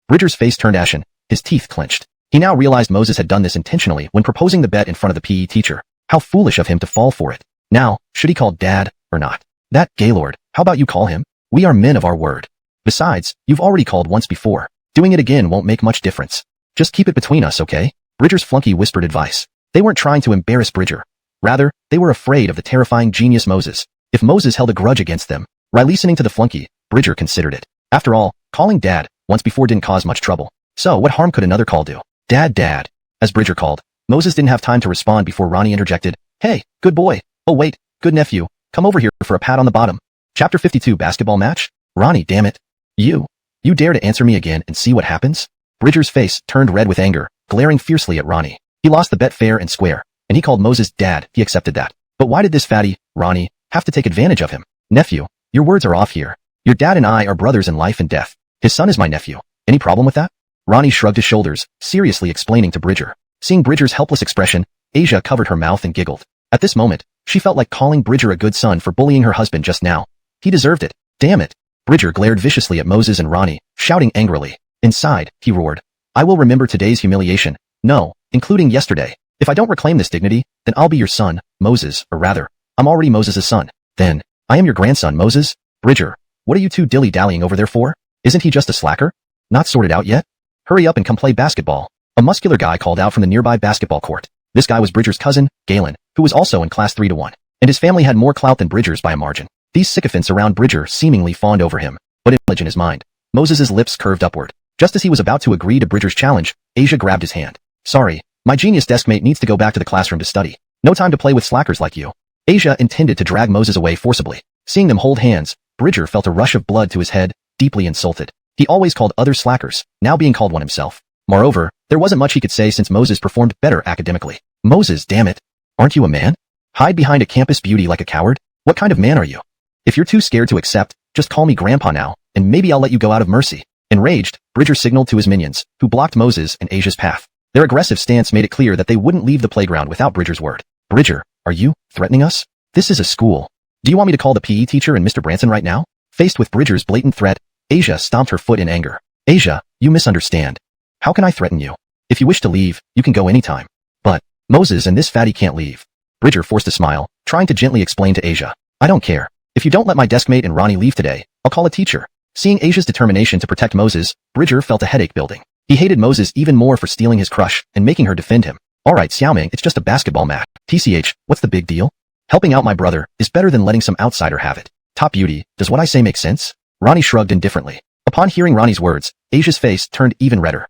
Bridger's face turned ashen, his teeth clenched. He now realized Moses had done this intentionally when proposing the bet in front of the PE teacher. How foolish of him to fall for it. Now, should he call Dad, or not? That Gaylord, how about you call him? We are men of our word. Besides, you've already called once before. Doing it again won't make much difference. Just keep it between us, okay? Bridger's flunky whispered advice. They weren't trying to embarrass Bridger. Rather, they were afraid of the terrifying genius Moses. If Moses held a grudge against them, by listening to the flunky, Bridger considered it. After all, calling Dad once before didn't cause much trouble. So what harm could another call do? Dad. As Bridger called, Moses didn't have time to respond before Ronnie interjected. Hey, good boy. Oh wait, good nephew. Come over here for a pat on the bottom. Chapter 52 Basketball Match? Ronnie, damn it. You dare to answer me again and see what happens? Bridger's face turned red with anger, glaring fiercely at Ronnie. He lost the bet fair and square, and he called Moses Dad. He accepted that. But why did this fatty, Ronnie, have to take advantage of him? Nephew, your words are off here. Your dad and I are brothers in life and death. His son is my nephew. Any problem with that? Ronnie shrugged his shoulders, seriously explaining to Bridger. Seeing Bridger's helpless expression, Asia covered her mouth and giggled. At this moment, she felt like calling Bridger a good son for bullying her husband just now. He deserved it. Damn it. Bridger glared viciously at Moses and Ronnie, shouting angrily. Inside, he roared. I will remember today's humiliation. No, including yesterday. If I don't reclaim this dignity, then I'll be your son, Moses, or rather, I'm already Moses' son. Then, I am your grandson, Moses. Bridger, what are you two dilly-dallying over there for? Isn't he just a slacker? Not sorted out yet? Hurry up and come play basketball. A muscular guy called out from the nearby basketball court. This guy was Bridger's cousin, Galen, who was also in class 3-1. And his family had more clout than Bridger's by a margin. These sycophants around Bridger seemingly fawned over him, but in his mind, Moses' lips curved upward. Just as he was about to agree to Bridger's challenge, Asia grabbed his hand. Sorry, my genius deskmate needs to go back to the classroom to study. No time to play with slackers like you. Asia intended to drag Moses away forcibly. Seeing them hold hands, Bridger felt a rush of blood to his head, deeply insulted. He always called others slackers, now being called one himself. Moreover, there wasn't much he could say since Moses performed better academically. Moses, damn it. Aren't you a man? Hide behind a campus beauty like a coward? What kind of man are you? If you're too scared to accept, just call me Grandpa now, and maybe I'll let you go out of mercy. Enraged, Bridger signaled to his minions, who blocked Moses and Asia's path. Their aggressive stance made it clear that they wouldn't leave the playground without Bridger's word. Bridger, are you threatening us? This is a school. Do you want me to call the PE teacher and Mr. Branson right now? Faced with Bridger's blatant threat, Asia stomped her foot in anger. Asia, you misunderstand. How can I threaten you? If you wish to leave, you can go anytime. But, Moses and this fatty can't leave. Bridger forced a smile, trying to gently explain to Asia. I don't care. If you don't let my deskmate and Ronnie leave today, I'll call a teacher. Seeing Asia's determination to protect Moses, Bridger felt a headache building. He hated Moses even more for stealing his crush and making her defend him. Alright Xiaoming, it's just a basketball match. TCH, what's the big deal? Helping out my brother is better than letting some outsider have it. Top beauty, does what I say make sense? Ronnie shrugged indifferently. Upon hearing Ronnie's words, Asia's face turned even redder.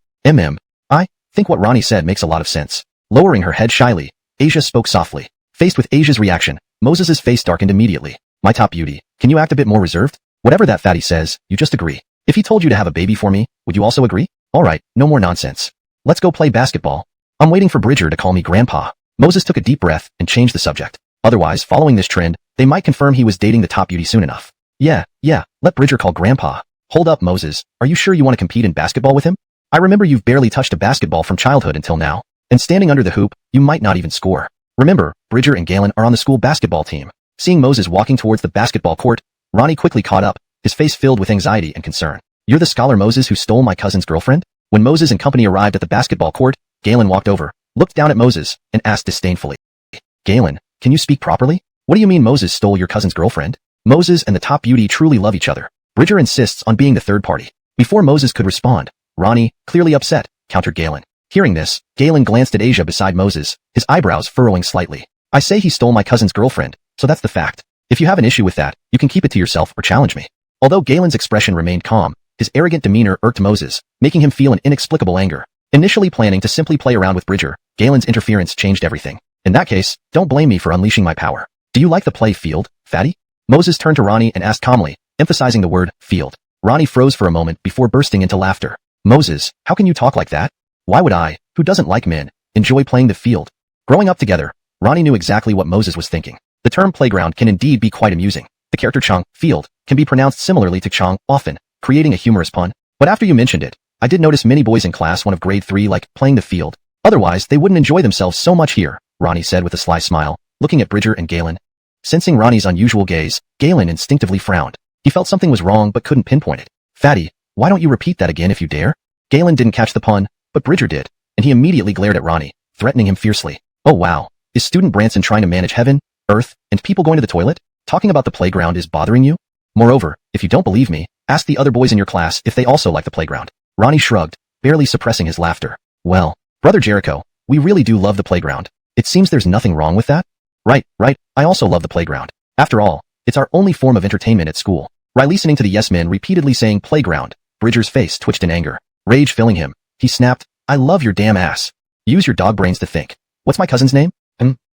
Think what Ronnie said makes a lot of sense. Lowering her head shyly, Asia spoke softly. Faced with Asia's reaction, Moses's face darkened immediately. My top beauty, can you act a bit more reserved? Whatever that fatty says, you just agree. If he told you to have a baby for me, would you also agree? Alright, no more nonsense. Let's go play basketball. I'm waiting for Bridger to call me grandpa. Moses took a deep breath and changed the subject. Otherwise, following this trend, they might confirm he was dating the top beauty soon enough. Yeah, let Bridger call grandpa. Hold up, Moses, are you sure you want to compete in basketball with him? I remember you've barely touched a basketball from childhood until now, and standing under the hoop, you might not even score. Remember, Bridger and Galen are on the school basketball team. Seeing Moses walking towards the basketball court, Ronnie quickly caught up, his face filled with anxiety and concern. You're the scholar Moses who stole my cousin's girlfriend? When Moses and company arrived at the basketball court, Galen walked over, looked down at Moses, and asked disdainfully. Galen, can you speak properly? What do you mean Moses stole your cousin's girlfriend? Moses and the top beauty truly love each other. Bridger insists on being the third party. Before Moses could respond, Ronnie, clearly upset, countered Galen. Hearing this, Galen glanced at Asia beside Moses, his eyebrows furrowing slightly. I say he stole my cousin's girlfriend, so that's the fact. If you have an issue with that, you can keep it to yourself or challenge me. Although Galen's expression remained calm, his arrogant demeanor irked Moses, making him feel an inexplicable anger. Initially planning to simply play around with Bridger, Galen's interference changed everything. In that case, don't blame me for unleashing my power. Do you like the play field, fatty? Moses turned to Ronnie and asked calmly, emphasizing the word field. Ronnie froze for a moment before bursting into laughter. Moses, how can you talk like that? Why would I, who doesn't like men, enjoy playing the field? Growing up together, Ronnie knew exactly what Moses was thinking. The term playground can indeed be quite amusing. The character Chang, field, can be pronounced similarly to Chang, often, creating a humorous pun. But after you mentioned it, I did notice many boys in class 1 of grade 3 like playing the field. Otherwise, they wouldn't enjoy themselves so much here, Ronnie said with a sly smile, looking at Bridger and Galen. Sensing Ronnie's unusual gaze, Galen instinctively frowned. He felt something was wrong but couldn't pinpoint it. Fatty, why don't you repeat that again if you dare? Galen didn't catch the pun, but Bridger did, and he immediately glared at Ronnie, threatening him fiercely. Oh wow, is student Branson trying to manage heaven, earth, and people going to the toilet? Talking about the playground is bothering you? Moreover, if you don't believe me, ask the other boys in your class if they also like the playground. Ronnie shrugged, barely suppressing his laughter. Well, Brother Jericho, we really do love the playground. It seems there's nothing wrong with that? Right, I also love the playground. After all, it's our only form of entertainment at school. Riley listening to the yes men repeatedly saying playground, Bridger's face twitched in anger. Rage filling him, he snapped, I love your damn ass. Use your dog brains to think. What's my cousin's name?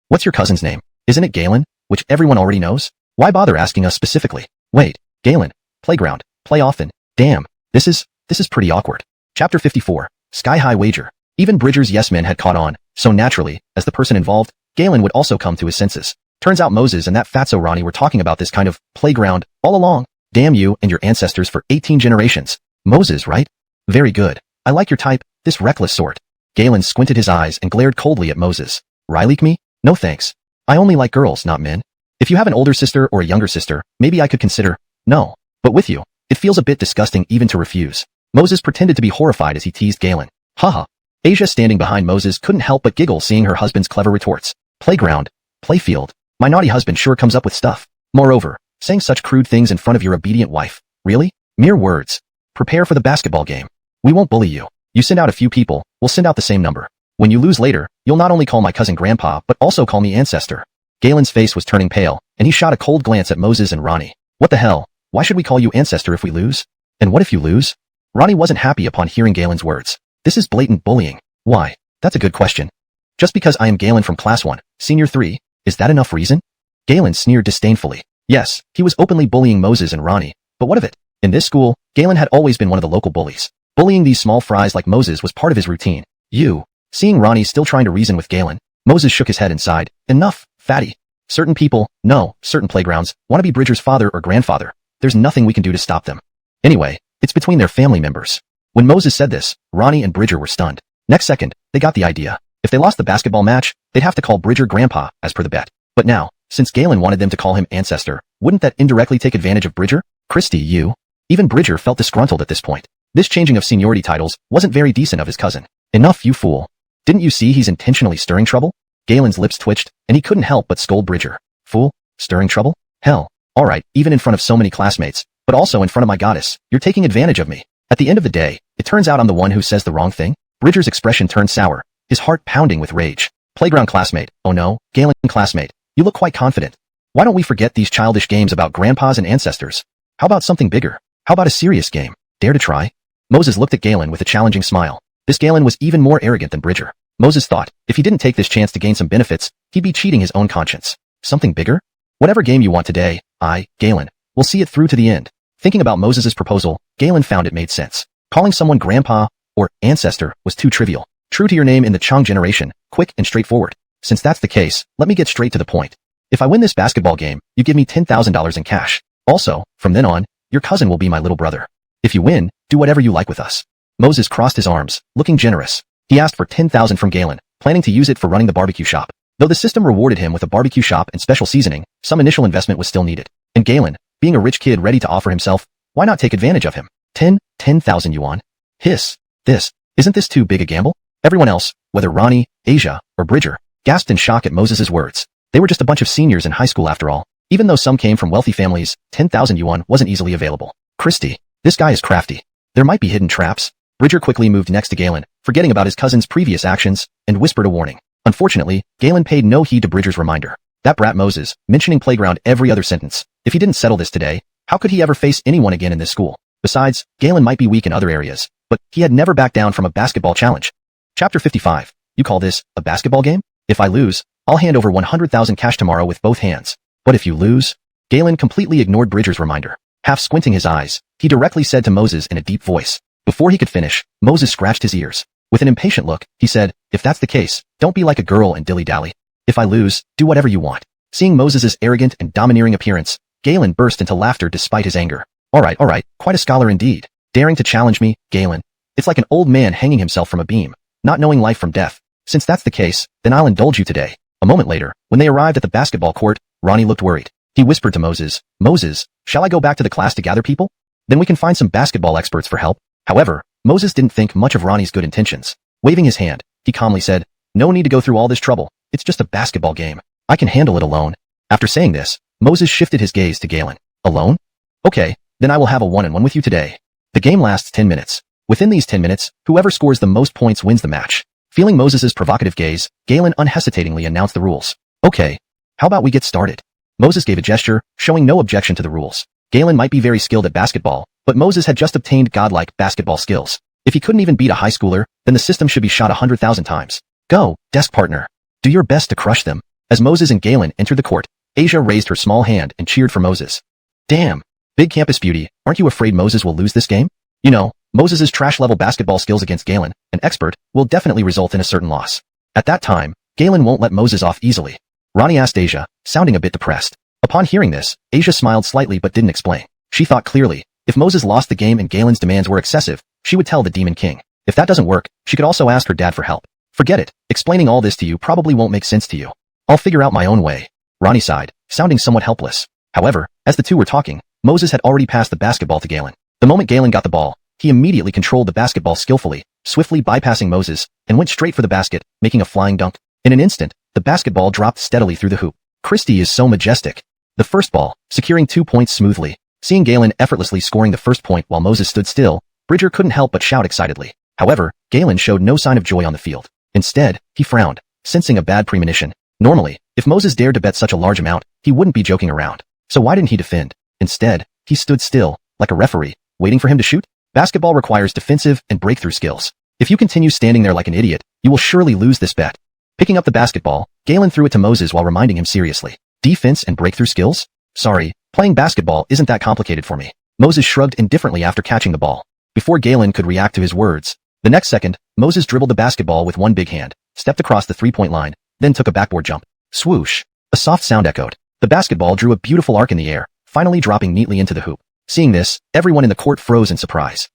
What's your cousin's name? Isn't it Galen, which everyone already knows? Why bother asking us specifically? Wait, Galen, playground, play often. Damn, this is pretty awkward. Chapter 54, Sky High Wager. Even Bridger's yes men had caught on, so naturally, as the person involved, Galen would also come to his senses. Turns out Moses and that fatso Ronnie were talking about this kind of playground all along. Damn you and your ancestors for 18 generations. Moses, right? Very good. I like your type, this reckless sort. Galen squinted his eyes and glared coldly at Moses. Riley me? No thanks. I only like girls, not men. If you have an older sister or a younger sister, maybe I could consider, no. But with you, it feels a bit disgusting even to refuse. Moses pretended to be horrified as he teased Galen. Haha. Asia standing behind Moses couldn't help but giggle seeing her husband's clever retorts. Playground, playfield. My naughty husband sure comes up with stuff. Moreover, saying such crude things in front of your obedient wife. Really? Mere words. Prepare for the basketball game. We won't bully you. You send out a few people, we'll send out the same number. When you lose later, you'll not only call my cousin grandpa but also call me ancestor. Galen's face was turning pale, and he shot a cold glance at Moses and Ronnie. What the hell? Why should we call you ancestor if we lose? And what if you lose? Ronnie wasn't happy upon hearing Galen's words. This is blatant bullying. Why? That's a good question. Just because I am Galen from class 1, senior 3, is that enough reason? Galen sneered disdainfully. Yes, he was openly bullying Moses and Ronnie, but what of it? In this school, Galen had always been one of the local bullies. Bullying these small fries like Moses was part of his routine. Seeing Ronnie still trying to reason with Galen, Moses shook his head and sighed. Enough, fatty. Certain people, no, certain playgrounds, want to be Bridger's father or grandfather. There's nothing we can do to stop them. Anyway, it's between their family members. When Moses said this, Ronnie and Bridger were stunned. Next second, they got the idea. If they lost the basketball match, they'd have to call Bridger grandpa, as per the bet. But now, since Galen wanted them to call him ancestor, wouldn't that indirectly take advantage of Bridger? Christy, you. Even Bridger felt disgruntled at this point. This changing of seniority titles wasn't very decent of his cousin. Enough, you fool. Didn't you see he's intentionally stirring trouble? Galen's lips twitched, and he couldn't help but scold Bridger. Fool? Stirring trouble? Hell. Alright, even in front of so many classmates, but also in front of my goddess, you're taking advantage of me. At the end of the day, it turns out I'm the one who says the wrong thing. Bridger's expression turned sour, his heart pounding with rage. Playground classmate, oh no, Galen classmate, you look quite confident. Why don't we forget these childish games about grandpas and ancestors? How about something bigger? How about a serious game? Dare to try? Moses looked at Galen with a challenging smile. This Galen was even more arrogant than Bridger. Moses thought, if he didn't take this chance to gain some benefits, he'd be cheating his own conscience. Something bigger? Whatever game you want today, Galen, will see it through to the end. Thinking about Moses's proposal, Galen found it made sense. Calling someone grandpa or ancestor was too trivial. True to your name in the Chang generation, quick and straightforward. Since that's the case, let me get straight to the point. If I win this basketball game, you give me $10,000 in cash. Also, from then on, your cousin will be my little brother. If you win, do whatever you like with us. Moses crossed his arms, looking generous. He asked for $10,000 from Galen, planning to use it for running the barbecue shop. Though the system rewarded him with a barbecue shop and special seasoning, some initial investment was still needed. And Galen, being a rich kid ready to offer himself, why not take advantage of him? 10,000 yuan? Hiss. Isn't this too big a gamble? Everyone else, whether Ronnie, Asia, or Bridger, gasped in shock at Moses's words. They were just a bunch of seniors in high school after all. Even though some came from wealthy families, 10,000 yuan wasn't easily available. Christy, this guy is crafty. There might be hidden traps. Bridger quickly moved next to Galen, forgetting about his cousin's previous actions, and whispered a warning. Unfortunately, Galen paid no heed to Bridger's reminder. That brat Moses, mentioning playground every other sentence. If he didn't settle this today, how could he ever face anyone again in this school? Besides, Galen might be weak in other areas, but he had never backed down from a basketball challenge. Chapter 55. You call this a basketball game? If I lose, I'll hand over 100,000 cash tomorrow with both hands. But if you lose? Galen completely ignored Bridger's reminder. Half squinting his eyes, he directly said to Moses in a deep voice. Before he could finish, Moses scratched his ears. With an impatient look, he said, if that's the case, don't be like a girl and dilly-dally. If I lose, do whatever you want. Seeing Moses's arrogant and domineering appearance, Galen burst into laughter despite his anger. All right, quite a scholar indeed. Daring to challenge me, Galen. It's like an old man hanging himself from a beam, not knowing life from death. Since that's the case, then I'll indulge you today. A moment later, when they arrived at the basketball court, Ronnie looked worried. He whispered to Moses, Moses, shall I go back to the class to gather people? Then we can find some basketball experts for help. However, Moses didn't think much of Ronnie's good intentions. Waving his hand, he calmly said, no need to go through all this trouble. It's just a basketball game. I can handle it alone. After saying this, Moses shifted his gaze to Galen. Alone? Okay, then I will have a one-on-one with you today. The game lasts 10 minutes. Within these 10 minutes, whoever scores the most points wins the match. Feeling Moses's provocative gaze, Galen unhesitatingly announced the rules. Okay, how about we get started? Moses gave a gesture, showing no objection to the rules. Galen might be very skilled at basketball, but Moses had just obtained godlike basketball skills. If he couldn't even beat a high schooler, then the system should be shot 100,000 times. Go, desk partner. Do your best to crush them. As Moses and Galen entered the court, Asia raised her small hand and cheered for Moses. Damn, big campus beauty, aren't you afraid Moses will lose this game? You know, Moses's trash-level basketball skills against Galen, an expert, will definitely result in a certain loss. At that time, Galen won't let Moses off easily. Ronnie asked Asia, sounding a bit depressed. Upon hearing this, Asia smiled slightly but didn't explain. She thought clearly, if Moses lost the game and Galen's demands were excessive, she would tell the Demon King. If that doesn't work, she could also ask her dad for help. Forget it, explaining all this to you probably won't make sense to you. I'll figure out my own way. Ronnie sighed, sounding somewhat helpless. However, as the two were talking, Moses had already passed the basketball to Galen. The moment Galen got the ball, he immediately controlled the basketball skillfully, swiftly bypassing Moses, and went straight for the basket, making a flying dunk. In an instant, the basketball dropped steadily through the hoop. Christy is so majestic. The first ball, securing 2 points smoothly. Seeing Galen effortlessly scoring the first point while Moses stood still, Bridger couldn't help but shout excitedly. However, Galen showed no sign of joy on the field. Instead, he frowned, sensing a bad premonition. Normally, if Moses dared to bet such a large amount, he wouldn't be joking around. So why didn't he defend? Instead, he stood still, like a referee, waiting for him to shoot. Basketball requires defensive and breakthrough skills. If you continue standing there like an idiot, you will surely lose this bet. Picking up the basketball, Galen threw it to Moses while reminding him seriously. Defense and breakthrough skills? Sorry, playing basketball isn't that complicated for me. Moses shrugged indifferently after catching the ball. Before Galen could react to his words, the next second, Moses dribbled the basketball with one big hand, stepped across the three-point line, then took a backboard jump. Swoosh! A soft sound echoed. The basketball drew a beautiful arc in the air, finally dropping neatly into the hoop. Seeing this, everyone in the court froze in surprise.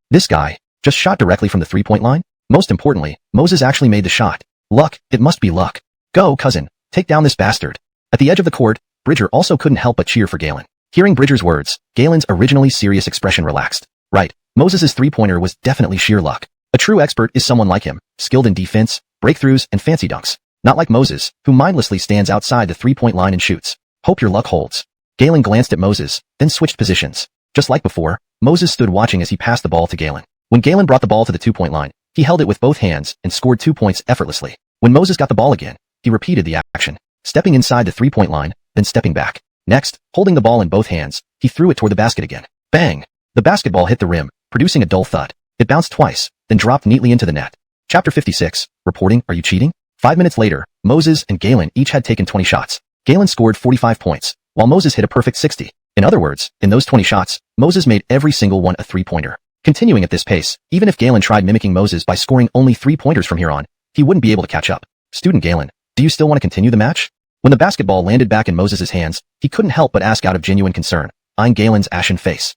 This guy just shot directly from the three-point line? Most importantly, Moses actually made the shot. Luck, it must be luck. Go, cousin, take down this bastard. At the edge of the court, Bridger also couldn't help but cheer for Galen. Hearing Bridger's words, Galen's originally serious expression relaxed. Right, Moses's three-pointer was definitely sheer luck. A true expert is someone like him, skilled in defense, breakthroughs, and fancy dunks. Not like Moses, who mindlessly stands outside the three-point line and shoots. Hope your luck holds. Galen glanced at Moses, then switched positions. Just like before, Moses stood watching as he passed the ball to Galen. When Galen brought the ball to the two-point line, he held it with both hands and scored 2 points effortlessly. When Moses got the ball again, he repeated the action, stepping inside the three-point line, then stepping back. Next, holding the ball in both hands, he threw it toward the basket again. Bang! The basketball hit the rim, producing a dull thud. It bounced twice, then dropped neatly into the net. Chapter 56. Reporting, are you cheating? 5 minutes later, Moses and Galen each had taken 20 shots. Galen scored 45 points, while Moses hit a perfect 60. In other words, in those 20 shots, Moses made every single one a three-pointer. Continuing at this pace, even if Galen tried mimicking Moses by scoring only 3-pointers from here on, he wouldn't be able to catch up. Student Galen, do you still want to continue the match? When the basketball landed back in Moses' hands, he couldn't help but ask out of genuine concern, eyeing Galen's ashen face.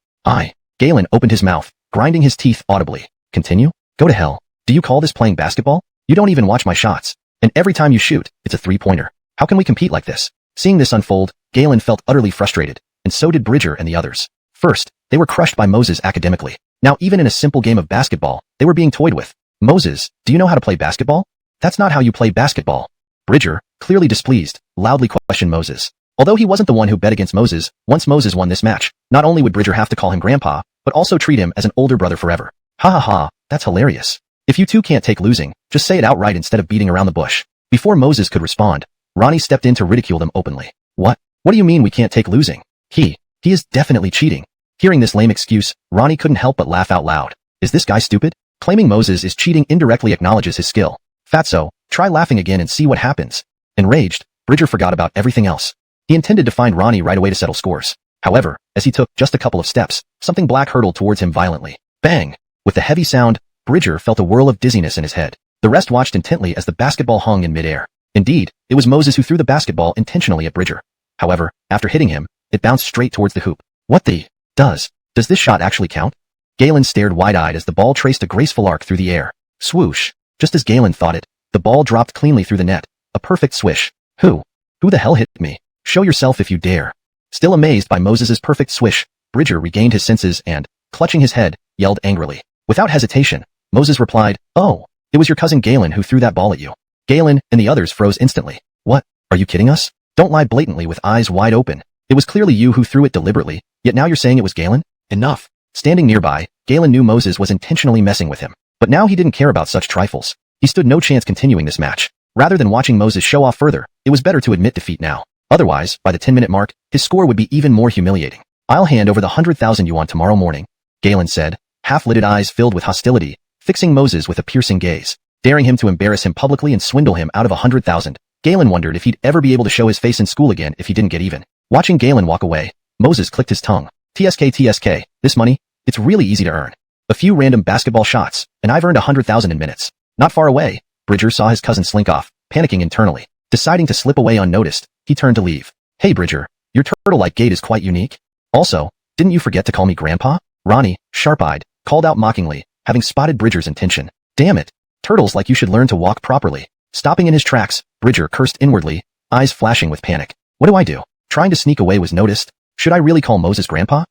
Galen opened his mouth, grinding his teeth audibly. Continue? Go to hell. Do you call this playing basketball? You don't even watch my shots. And every time you shoot, it's a three-pointer. How can we compete like this? Seeing this unfold, Galen felt utterly frustrated, and so did Bridger and the others. First, they were crushed by Moses academically. Now even in a simple game of basketball, they were being toyed with. Moses, do you know how to play basketball? That's not how you play basketball. Bridger, clearly displeased, loudly questioned Moses. Although he wasn't the one who bet against Moses, once Moses won this match, not only would Bridger have to call him grandpa, but also treat him as an older brother forever. Ha ha ha, that's hilarious. If you two can't take losing, just say it outright instead of beating around the bush. Before Moses could respond, Ronnie stepped in to ridicule them openly. What do you mean we can't take losing? He is definitely cheating. Hearing this lame excuse, Ronnie couldn't help but laugh out loud. Is this guy stupid? Claiming Moses is cheating indirectly acknowledges his skill. Fatso, try laughing again and see what happens. Enraged, Bridger forgot about everything else. He intended to find Ronnie right away to settle scores. However, as he took just a couple of steps, something black hurtled towards him violently. Bang! With the heavy sound, Bridger felt a whirl of dizziness in his head. The rest watched intently as the basketball hung in midair. Indeed, it was Moses who threw the basketball intentionally at Bridger. However, after hitting him, it bounced straight towards the hoop. What the? Does this shot actually count? Galen stared wide-eyed as the ball traced a graceful arc through the air. Swoosh! Just as Galen thought it, the ball dropped cleanly through the net. A perfect swish. Who the hell hit me? Show yourself if you dare. Still amazed by Moses's perfect swish, Bridger regained his senses and, clutching his head, yelled angrily. Without hesitation, Moses replied, "Oh, it was your cousin Galen who threw that ball at you." Galen and the others froze instantly. What? Are you kidding us? Don't lie blatantly with eyes wide open. It was clearly you who threw it deliberately, yet now you're saying it was Galen? Enough. Standing nearby, Galen knew Moses was intentionally messing with him. But now he didn't care about such trifles. He stood no chance continuing this match. Rather than watching Moses show off further, it was better to admit defeat now. Otherwise, by the 10-minute mark, his score would be even more humiliating. I'll hand over the 100,000 you want tomorrow morning, Galen said, half-lidded eyes filled with hostility, fixing Moses with a piercing gaze. Daring him to embarrass him publicly and swindle him out of 100,000, Galen wondered if he'd ever be able to show his face in school again if he didn't get even. Watching Galen walk away, Moses clicked his tongue. TSK, this money, it's really easy to earn. A few random basketball shots, and I've earned 100,000 in minutes. Not far away, Bridger saw his cousin slink off, panicking internally. Deciding to slip away unnoticed, he turned to leave. Hey Bridger, your turtle-like gait is quite unique. Also, didn't you forget to call me grandpa? Ronnie, sharp-eyed, called out mockingly, having spotted Bridger's intention. Damn it. Turtles like you should learn to walk properly. Stopping in his tracks, Bridger cursed inwardly, eyes flashing with panic. What do I do? Trying to sneak away was noticed. Should I really call Moses grandpa?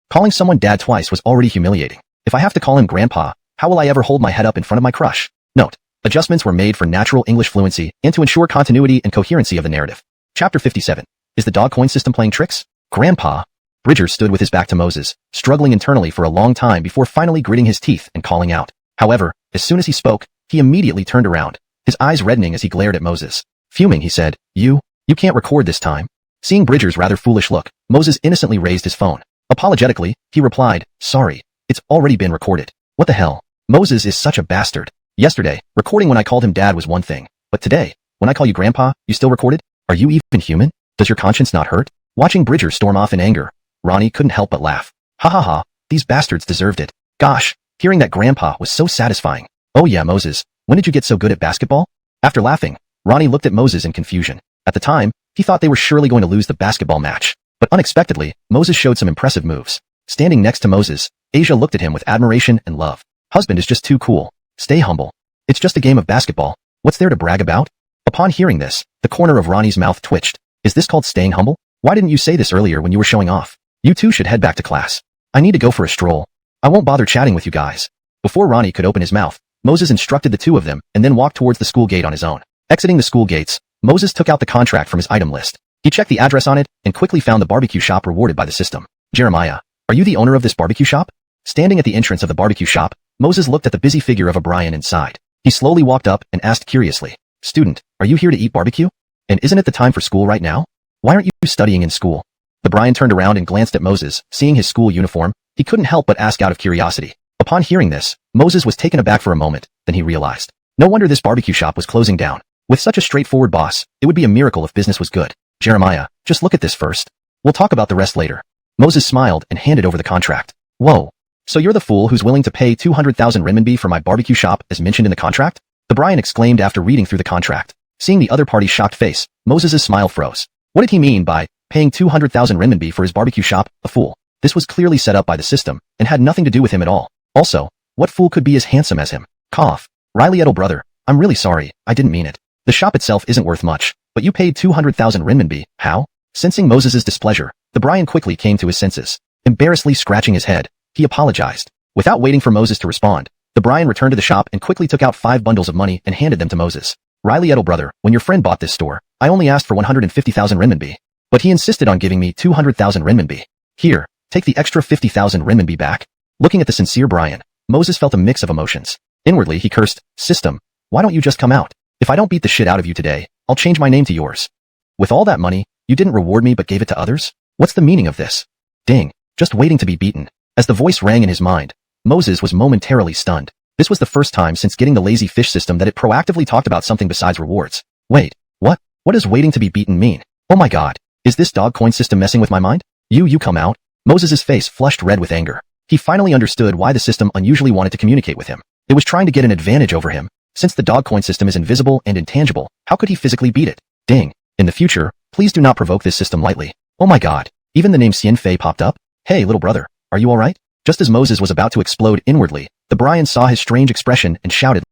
Calling someone dad twice was already humiliating. If I have to call him grandpa, how will I ever hold my head up in front of my crush? Note. Adjustments were made for natural English fluency and to ensure continuity and coherency of the narrative. Chapter 57. Is the dog coin system playing tricks? Grandpa. Bridger stood with his back to Moses, struggling internally for a long time before finally gritting his teeth and calling out. However, as soon as he spoke, he immediately turned around, his eyes reddening as he glared at Moses. Fuming, he said, You can't record this time. Seeing Bridger's rather foolish look, Moses innocently raised his phone. Apologetically, he replied, Sorry, it's already been recorded. What the hell? Moses is such a bastard. Yesterday, recording when I called him dad was one thing, but today, when I call you grandpa, you still recorded? Are you even human? Does your conscience not hurt? Watching Bridger storm off in anger, Ronnie couldn't help but laugh. Ha ha ha, these bastards deserved it. Gosh, hearing that grandpa was so satisfying. Oh yeah, Moses, when did you get so good at basketball? After laughing, Ronnie looked at Moses in confusion. At the time, he thought they were surely going to lose the basketball match. But unexpectedly, Moses showed some impressive moves. Standing next to Moses, Asia looked at him with admiration and love. Husband is just too cool. Stay humble. It's just a game of basketball. What's there to brag about? Upon hearing this, the corner of Ronnie's mouth twitched. Is this called staying humble? Why didn't you say this earlier when you were showing off? You two should head back to class. I need to go for a stroll. I won't bother chatting with you guys. Before Ronnie could open his mouth, Moses instructed the two of them and then walked towards the school gate on his own. Exiting the school gates, Moses took out the contract from his item list. He checked the address on it and quickly found the barbecue shop rewarded by the system. Jeremiah, are you the owner of this barbecue shop? Standing at the entrance of the barbecue shop, Moses looked at the busy figure of O'Brien inside. He slowly walked up and asked curiously, Student, are you here to eat barbecue? And isn't it the time for school right now? Why aren't you studying in school? O'Brien turned around and glanced at Moses. Seeing his school uniform, he couldn't help but ask out of curiosity. Upon hearing this, Moses was taken aback for a moment, then he realized. No wonder this barbecue shop was closing down. With such a straightforward boss, it would be a miracle if business was good. Jeremiah, just look at this first. We'll talk about the rest later. Moses smiled and handed over the contract. Whoa. So you're the fool who's willing to pay 200,000 renminbi for my barbecue shop as mentioned in the contract? The Brian exclaimed after reading through the contract. Seeing the other party's shocked face, Moses' smile froze. What did he mean by paying 200,000 renminbi for his barbecue shop? A fool. This was clearly set up by the system and had nothing to do with him at all. Also, what fool could be as handsome as him? Cough. Riley little brother, I'm really sorry, I didn't mean it. The shop itself isn't worth much, but you paid 200,000 renminbi. How? Sensing Moses' displeasure, the Brian quickly came to his senses. Embarrassedly scratching his head, he apologized. Without waiting for Moses to respond, the Brian returned to the shop and quickly took out 5 bundles of money and handed them to Moses. Riley little brother, when your friend bought this store, I only asked for 150,000 renminbi. But he insisted on giving me 200,000 renminbi. Here, take the extra 50,000 renminbi back. Looking at the sincere Brian, Moses felt a mix of emotions. Inwardly, he cursed, System, why don't you just come out? If I don't beat the shit out of you today, I'll change my name to yours. With all that money, you didn't reward me but gave it to others? What's the meaning of this? Ding, just waiting to be beaten. As the voice rang in his mind, Moses was momentarily stunned. This was the first time since getting the lazy fish system that it proactively talked about something besides rewards. Wait, what? What does waiting to be beaten mean? Oh my god, is this dog coin system messing with my mind? You come out? Moses' face flushed red with anger. He finally understood why the system unusually wanted to communicate with him. It was trying to get an advantage over him. Since the dog coin system is invisible and intangible, how could he physically beat it? Ding. In the future, please do not provoke this system lightly. Oh my god, even the name Xian Fei popped up? Hey little brother, are you alright? Just as Moses was about to explode inwardly, the Brian saw his strange expression and shouted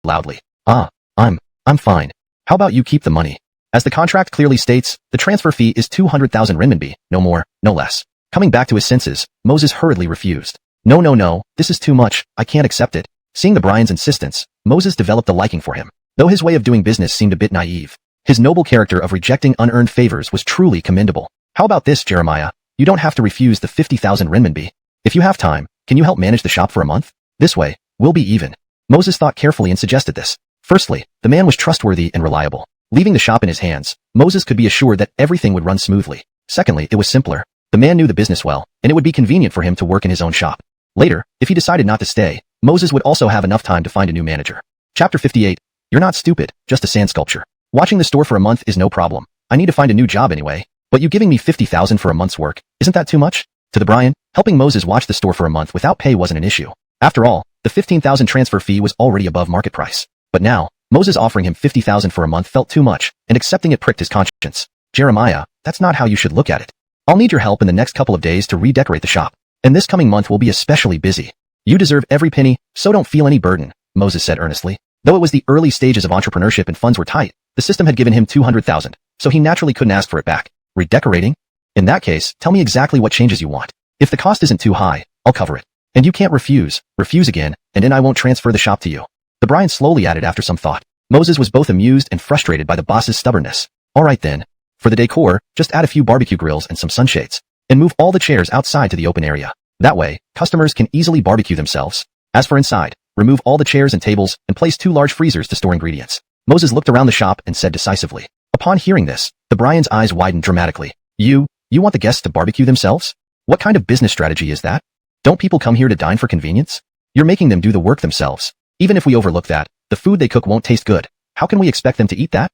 loudly. I'm fine. How about you keep the money? As the contract clearly states, the transfer fee is 200,000 renminbi, no more, no less. Coming back to his senses, Moses hurriedly refused. No, this is too much, I can't accept it. Seeing the Brian's insistence, Moses developed a liking for him. Though his way of doing business seemed a bit naive, his noble character of rejecting unearned favors was truly commendable. How about this, Jeremiah? You don't have to refuse the 50,000 renminbi. If you have time, can you help manage the shop for a month? This way, we'll be even. Moses thought carefully and suggested this. Firstly, the man was trustworthy and reliable. Leaving the shop in his hands, Moses could be assured that everything would run smoothly. Secondly, it was simpler. The man knew the business well, and it would be convenient for him to work in his own shop. Later, if he decided not to stay, Moses would also have enough time to find a new manager. Chapter 58. You're not stupid, just a sand sculpture. Watching the store for a month is no problem. I need to find a new job anyway. But you giving me 50,000 for a month's work, isn't that too much? To the Brian, helping Moses watch the store for a month without pay wasn't an issue. After all, the 15,000 transfer fee was already above market price. But now, Moses offering him 50,000 for a month felt too much, and accepting it pricked his conscience. Jeremiah, that's not how you should look at it. I'll need your help in the next couple of days to redecorate the shop. And this coming month will be especially busy. You deserve every penny, so don't feel any burden, Moses said earnestly. Though it was the early stages of entrepreneurship and funds were tight, the system had given him 200,000, so he naturally couldn't ask for it back. Redecorating? In that case, tell me exactly what changes you want. If the cost isn't too high, I'll cover it. And you can't refuse again, and then I won't transfer the shop to you. The Brian slowly added after some thought. Moses was both amused and frustrated by the boss's stubbornness. Alright then. For the decor, just add a few barbecue grills and some sunshades. And move all the chairs outside to the open area. That way, customers can easily barbecue themselves. As for inside, remove all the chairs and tables and place 2 large freezers to store ingredients. Moses looked around the shop and said decisively. Upon hearing this, the Brian's eyes widened dramatically. You want the guests to barbecue themselves? What kind of business strategy is that? Don't people come here to dine for convenience? You're making them do the work themselves. Even if we overlook that, the food they cook won't taste good. How can we expect them to eat that?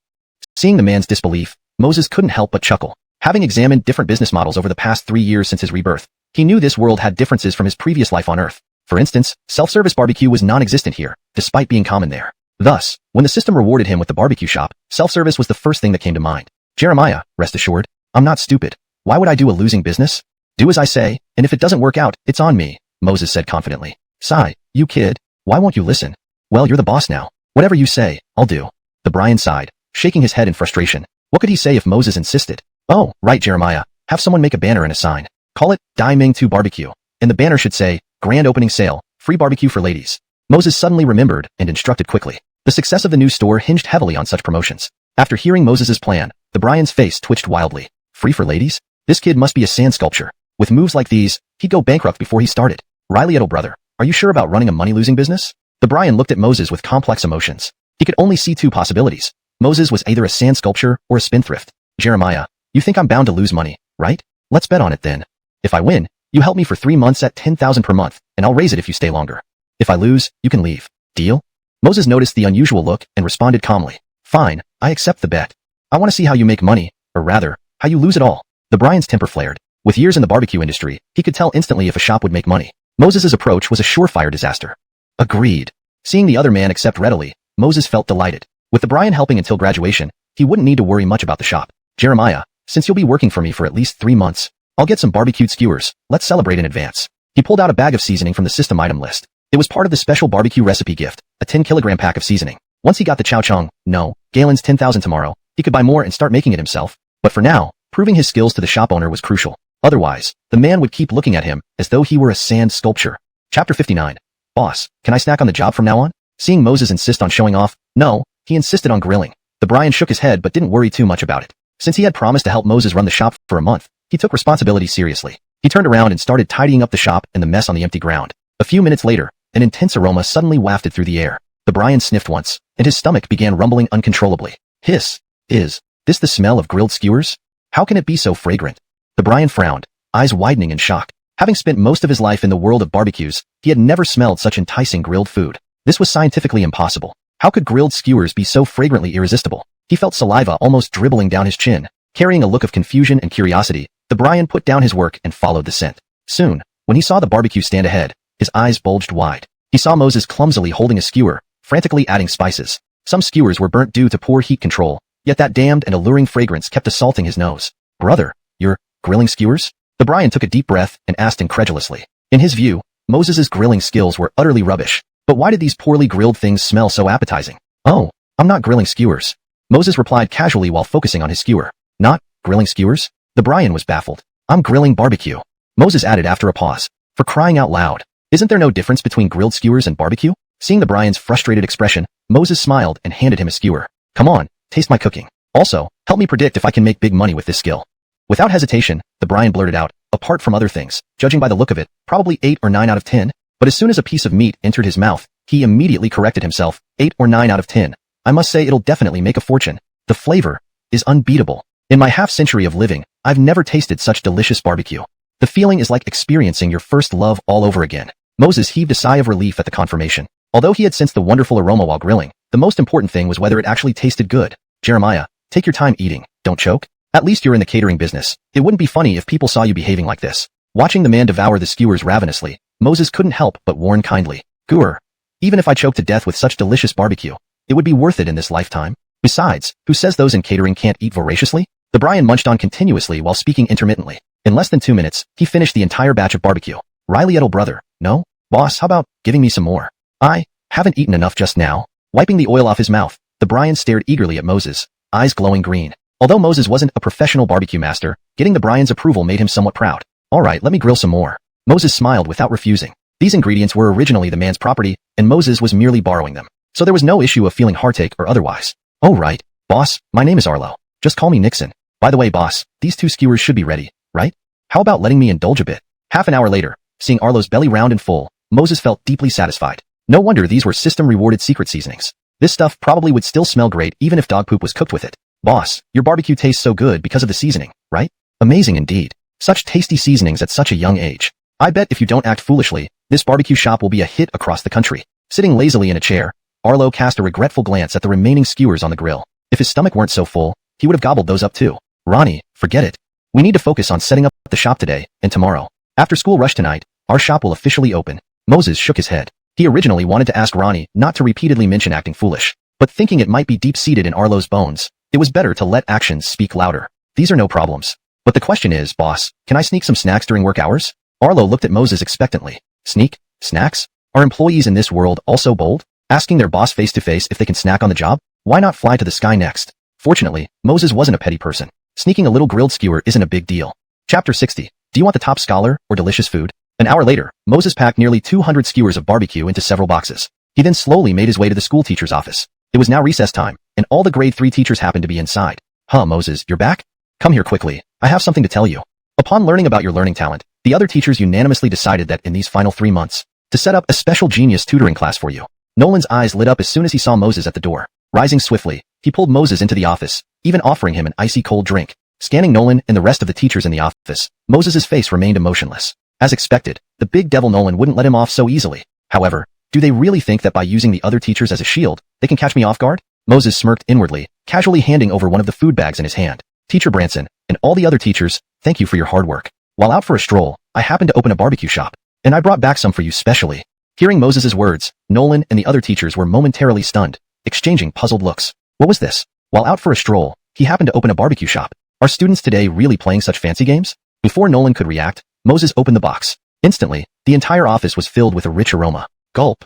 Seeing the man's disbelief, Moses couldn't help but chuckle. Having examined different business models over the past 3 years since his rebirth, he knew this world had differences from his previous life on Earth. For instance, self-service barbecue was non-existent here, despite being common there. Thus, when the system rewarded him with the barbecue shop, self-service was the first thing that came to mind. Jeremiah, rest assured, I'm not stupid. Why would I do a losing business? Do as I say, and if it doesn't work out, it's on me, Moses said confidently. Sigh, you kid, why won't you listen? Well, you're the boss now. Whatever you say, I'll do. The Brian sighed, shaking his head in frustration. What could he say if Moses insisted? Oh, right, Jeremiah. Have someone make a banner and a sign. Call it Dai Ming 2 Barbecue. And the banner should say, Grand Opening Sale, Free Barbecue for Ladies. Moses suddenly remembered and instructed quickly. The success of the new store hinged heavily on such promotions. After hearing Moses's plan, the Brian's face twitched wildly. Free for ladies? This kid must be a sand sculpture. With moves like these, he'd go bankrupt before he started. Riley little brother, are you sure about running a money-losing business? The Brian looked at Moses with complex emotions. He could only see 2 possibilities. Moses was either a sand sculpture or a spendthrift. Jeremiah, you think I'm bound to lose money, right? Let's bet on it then. If I win, you help me for 3 months at 10,000 per month, and I'll raise it if you stay longer. If I lose, you can leave. Deal? Moses noticed the unusual look and responded calmly. Fine, I accept the bet. I want to see how you make money, or rather, how you lose it all. The Brian's temper flared. With years in the barbecue industry, he could tell instantly if a shop would make money. Moses's approach was a surefire disaster. Agreed. Seeing the other man accept readily, Moses felt delighted. With the Brian helping until graduation, he wouldn't need to worry much about the shop. Jeremiah, since you'll be working for me for at least 3 months, I'll get some barbecued skewers. Let's celebrate in advance. He pulled out a bag of seasoning from the system item list. It was part of the special barbecue recipe gift, a 10-kilogram pack of seasoning. Once he got the chow chung, no, Galen's 10,000 tomorrow, he could buy more and start making it himself. But for now, proving his skills to the shop owner was crucial. Otherwise, the man would keep looking at him as though he were a sand sculpture. Chapter 59. Boss, can I snack on the job from now on? Seeing Moses insist on showing off, no, he insisted on grilling. The Brian shook his head but didn't worry too much about it. Since he had promised to help Moses run the shop for a month, he took responsibility seriously. He turned around and started tidying up the shop and the mess on the empty ground. A few minutes later, an intense aroma suddenly wafted through the air. The Brian sniffed once, and his stomach began rumbling uncontrollably. Hiss. Is this the smell of grilled skewers? How can it be so fragrant? The Brian frowned, eyes widening in shock. Having spent most of his life in the world of barbecues, he had never smelled such enticing grilled food. This was scientifically impossible. How could grilled skewers be so fragrantly irresistible? He felt saliva almost dribbling down his chin. Carrying a look of confusion and curiosity, the Brian put down his work and followed the scent. Soon, when he saw the barbecue stand ahead, his eyes bulged wide. He saw Moses clumsily holding a skewer, frantically adding spices. Some skewers were burnt due to poor heat control, yet that damned and alluring fragrance kept assaulting his nose. Brother, you're grilling skewers? The Brian took a deep breath and asked incredulously. In his view, Moses's grilling skills were utterly rubbish. But why did these poorly grilled things smell so appetizing? Oh, I'm not grilling skewers. Moses replied casually while focusing on his skewer. Not grilling skewers? The Brian was baffled. I'm grilling barbecue. Moses added after a pause. For crying out loud. Isn't there no difference between grilled skewers and barbecue? Seeing the Brian's frustrated expression, Moses smiled and handed him a skewer. Come on, taste my cooking. Also, help me predict if I can make big money with this skill. Without hesitation, the Brian blurted out, apart from other things, judging by the look of it, probably 8 or 9 out of 10. But as soon as a piece of meat entered his mouth, he immediately corrected himself, 8 or 9 out of 10. I must say it'll definitely make a fortune. The flavor is unbeatable. In my half-century of living, I've never tasted such delicious barbecue. The feeling is like experiencing your first love all over again. Moses heaved a sigh of relief at the confirmation. Although he had sensed the wonderful aroma while grilling, the most important thing was whether it actually tasted good. Jeremiah, take your time eating, don't choke. At least you're in the catering business. It wouldn't be funny if people saw you behaving like this. Watching the man devour the skewers ravenously, Moses couldn't help but warn kindly. Gur. Even if I choke to death with such delicious barbecue, it would be worth it in this lifetime. Besides, who says those in catering can't eat voraciously? The Brian munched on continuously while speaking intermittently. In less than 2 minutes, he finished the entire batch of barbecue. Riley brother, no? Boss, how about giving me some more? I haven't eaten enough just now. Wiping the oil off his mouth, the Brian stared eagerly at Moses, eyes glowing green. Although Moses wasn't a professional barbecue master, getting the Brian's approval made him somewhat proud. All right, let me grill some more. Moses smiled without refusing. These ingredients were originally the man's property, and Moses was merely borrowing them. So there was no issue of feeling heartache or otherwise. Oh right, boss, my name is Arlo. Just call me Nixon. By the way, boss, these 2 skewers should be ready, right? How about letting me indulge a bit? Half an hour later, seeing Arlo's belly round and full, Moses felt deeply satisfied. No wonder these were system-rewarded secret seasonings. This stuff probably would still smell great even if dog poop was cooked with it. Boss, your barbecue tastes so good because of the seasoning, right? Amazing indeed. Such tasty seasonings at such a young age. I bet if you don't act foolishly, this barbecue shop will be a hit across the country. Sitting lazily in a chair, Arlo cast a regretful glance at the remaining skewers on the grill. If his stomach weren't so full, he would have gobbled those up too. Ronnie, forget it. We need to focus on setting up the shop today and tomorrow. After school rush tonight, our shop will officially open. Moses shook his head. He originally wanted to ask Ronnie not to repeatedly mention acting foolish, but thinking it might be deep-seated in Arlo's bones, it was better to let actions speak louder. These are no problems. But the question is, boss, can I sneak some snacks during work hours? Arlo looked at Moses expectantly. Sneak? Snacks? Are employees in this world also bold? Asking their boss face-to-face if they can snack on the job? Why not fly to the sky next? Fortunately, Moses wasn't a petty person. Sneaking a little grilled skewer isn't a big deal. Chapter 60. Do you want the top scholar or delicious food? An hour later, Moses packed nearly 200 skewers of barbecue into several boxes. He then slowly made his way to the school teacher's office. It was now recess time, and all the grade 3 teachers happened to be inside. Huh, Moses, you're back? Come here quickly. I have something to tell you. Upon learning about your learning talent, the other teachers unanimously decided that in these final 3 months, to set up a special genius tutoring class for you. Nolan's eyes lit up as soon as he saw Moses at the door. Rising swiftly, He pulled Moses into the office, even offering him an icy cold drink. Scanning Nolan and the rest of the teachers in the office, Moses's face remained emotionless. As expected, the big devil Nolan wouldn't let him off so easily. However, do they really think that by using the other teachers as a shield, they can catch me off guard? Moses smirked inwardly, casually handing over one of the food bags in his hand. Teacher Branson, and all the other teachers, thank you for your hard work. While out for a stroll, I happened to open a barbecue shop, and I brought back some for you specially. Hearing Moses's words, Nolan and the other teachers were momentarily stunned, exchanging puzzled looks. What was this? While out for a stroll, he happened to open a barbecue shop. Are students today really playing such fancy games? Before Nolan could react, Moses opened the box. Instantly, the entire office was filled with a rich aroma. Gulp.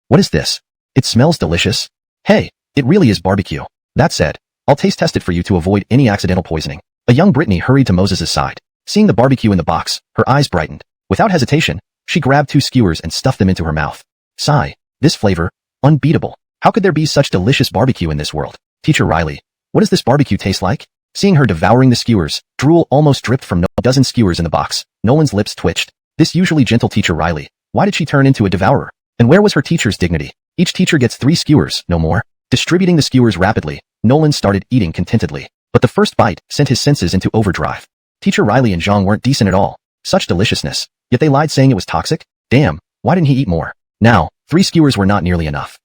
What is this? It smells delicious. Hey, it really is barbecue. That said, I'll taste test it for you to avoid any accidental poisoning. A young Brittany hurried to Moses's side. Seeing the barbecue in the box, her eyes brightened. Without hesitation, she grabbed 2 skewers and stuffed them into her mouth. Sigh. This flavor, unbeatable. How could there be such delicious barbecue in this world? Teacher Riley, what does this barbecue taste like? Seeing her devouring the skewers, drool almost dripped from a dozen skewers in the box. Nolan's lips twitched. This usually gentle teacher Riley, why did she turn into a devourer? And where was her teacher's dignity? Each teacher gets 3 skewers, no more. Distributing the skewers rapidly, Nolan started eating contentedly. But the first bite sent his senses into overdrive. Teacher Riley and Zhang weren't decent at all. Such deliciousness. Yet they lied saying it was toxic? Damn, why didn't he eat more? Now, 3 skewers were not nearly enough.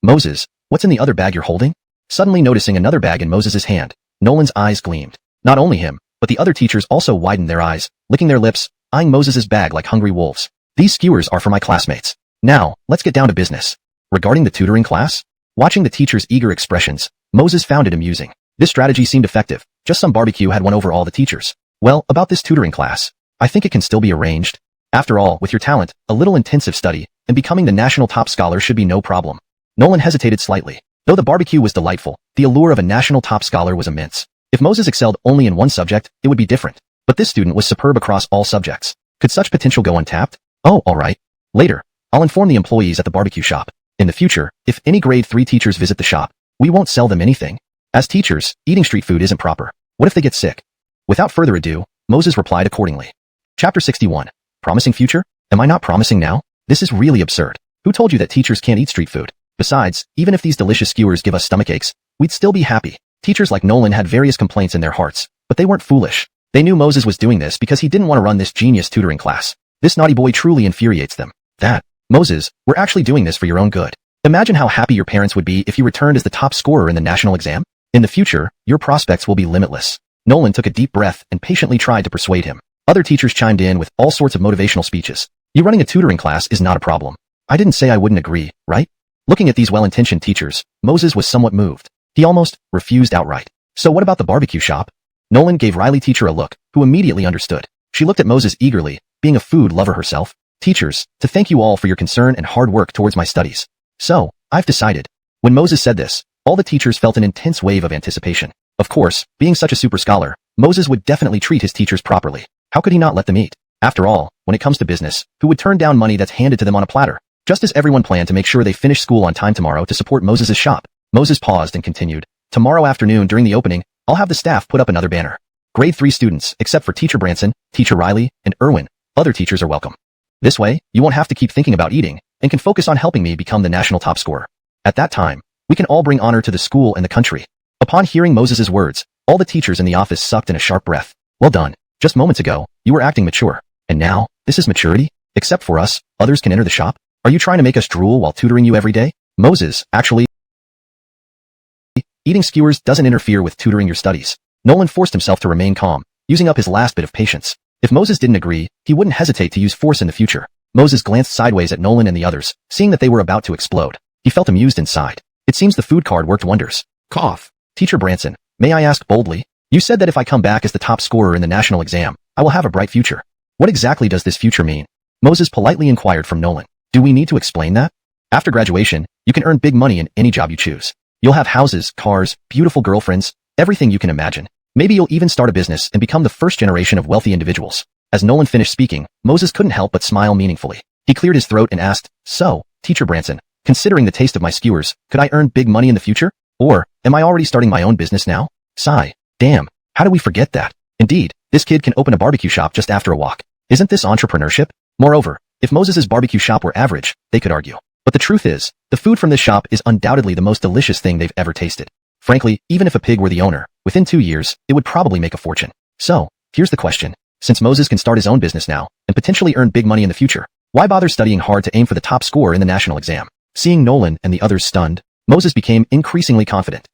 Moses, what's in the other bag you're holding? Suddenly noticing another bag in Moses's hand, Nolan's eyes gleamed. Not only him, but the other teachers also widened their eyes, licking their lips, eyeing Moses's bag like hungry wolves. These skewers are for my classmates. Now, let's get down to business. Regarding the tutoring class? Watching the teachers' eager expressions, Moses found it amusing. This strategy seemed effective. Just some barbecue had won over all the teachers. Well, about this tutoring class, I think it can still be arranged. After all, with your talent, a little intensive study, and becoming the national top scholar should be no problem. Nolan hesitated slightly. Though the barbecue was delightful, the allure of a national top scholar was immense. If Moses excelled only in one subject, it would be different. But this student was superb across all subjects. Could such potential go untapped? Oh, alright. Later, I'll inform the employees at the barbecue shop. In the future, if any grade 3 teachers visit the shop, we won't sell them anything. As teachers, eating street food isn't proper. What if they get sick? Without further ado, Moses replied accordingly. Chapter 61. Promising future? Am I not promising now? This is really absurd. Who told you that teachers can't eat street food? Besides, even if these delicious skewers give us stomach aches, we'd still be happy. Teachers like Nolan had various complaints in their hearts, but they weren't foolish. They knew Moses was doing this because he didn't want to run this genius tutoring class. This naughty boy truly infuriates them. Moses, we're actually doing this for your own good. Imagine how happy your parents would be if you returned as the top scorer in the national exam. In the future, your prospects will be limitless. Nolan took a deep breath and patiently tried to persuade him. Other teachers chimed in with all sorts of motivational speeches. You running a tutoring class is not a problem. I didn't say I wouldn't agree, right? Looking at these well-intentioned teachers, Moses was somewhat moved. He almost refused outright. So what about the barbecue shop? Nolan gave Riley teacher a look, who immediately understood. She looked at Moses eagerly, being a food lover herself. Teachers, to thank you all for your concern and hard work towards my studies. So, I've decided. When Moses said this, all the teachers felt an intense wave of anticipation. Of course, being such a super scholar, Moses would definitely treat his teachers properly. How could he not let them eat? After all, when it comes to business, who would turn down money that's handed to them on a platter? Just as everyone planned to make sure they finish school on time tomorrow to support Moses's shop, Moses paused and continued. Tomorrow afternoon during the opening, I'll have the staff put up another banner. Grade 3 students, except for Teacher Branson, Teacher Riley, and Irwin, other teachers are welcome. This way, you won't have to keep thinking about eating, and can focus on helping me become the national top scorer. At that time, we can all bring honor to the school and the country. Upon hearing Moses's words, all the teachers in the office sucked in a sharp breath. Well done. Just moments ago, you were acting mature. And now, this is maturity? Except for us, others can enter the shop? Are you trying to make us drool while tutoring you every day? Moses, actually, eating skewers doesn't interfere with tutoring your studies. Nolan forced himself to remain calm, using up his last bit of patience. If Moses didn't agree, he wouldn't hesitate to use force in the future. Moses glanced sideways at Nolan and the others, seeing that they were about to explode. He felt amused inside. It seems the food card worked wonders. Cough. Teacher Branson, may I ask boldly? You said that if I come back as the top scorer in the national exam, I will have a bright future. What exactly does this future mean? Moses politely inquired from Nolan. Do we need to explain that? After graduation, you can earn big money in any job you choose. You'll have houses, cars, beautiful girlfriends, everything you can imagine. Maybe you'll even start a business and become the first generation of wealthy individuals. As Nolan finished speaking, Moses couldn't help but smile meaningfully. He cleared his throat and asked, So, Teacher Branson, considering the taste of my skewers, could I earn big money in the future? Or, am I already starting my own business now? Sigh. Damn, how do we forget that? Indeed, this kid can open a barbecue shop just after a walk. Isn't this entrepreneurship? Moreover, if Moses's barbecue shop were average, they could argue. But the truth is, the food from this shop is undoubtedly the most delicious thing they've ever tasted. Frankly, even if a pig were the owner, within 2 years, it would probably make a fortune. So, here's the question. Since Moses can start his own business now, and potentially earn big money in the future, why bother studying hard to aim for the top score in the national exam? Seeing Nolan and the others stunned, Moses became increasingly confident.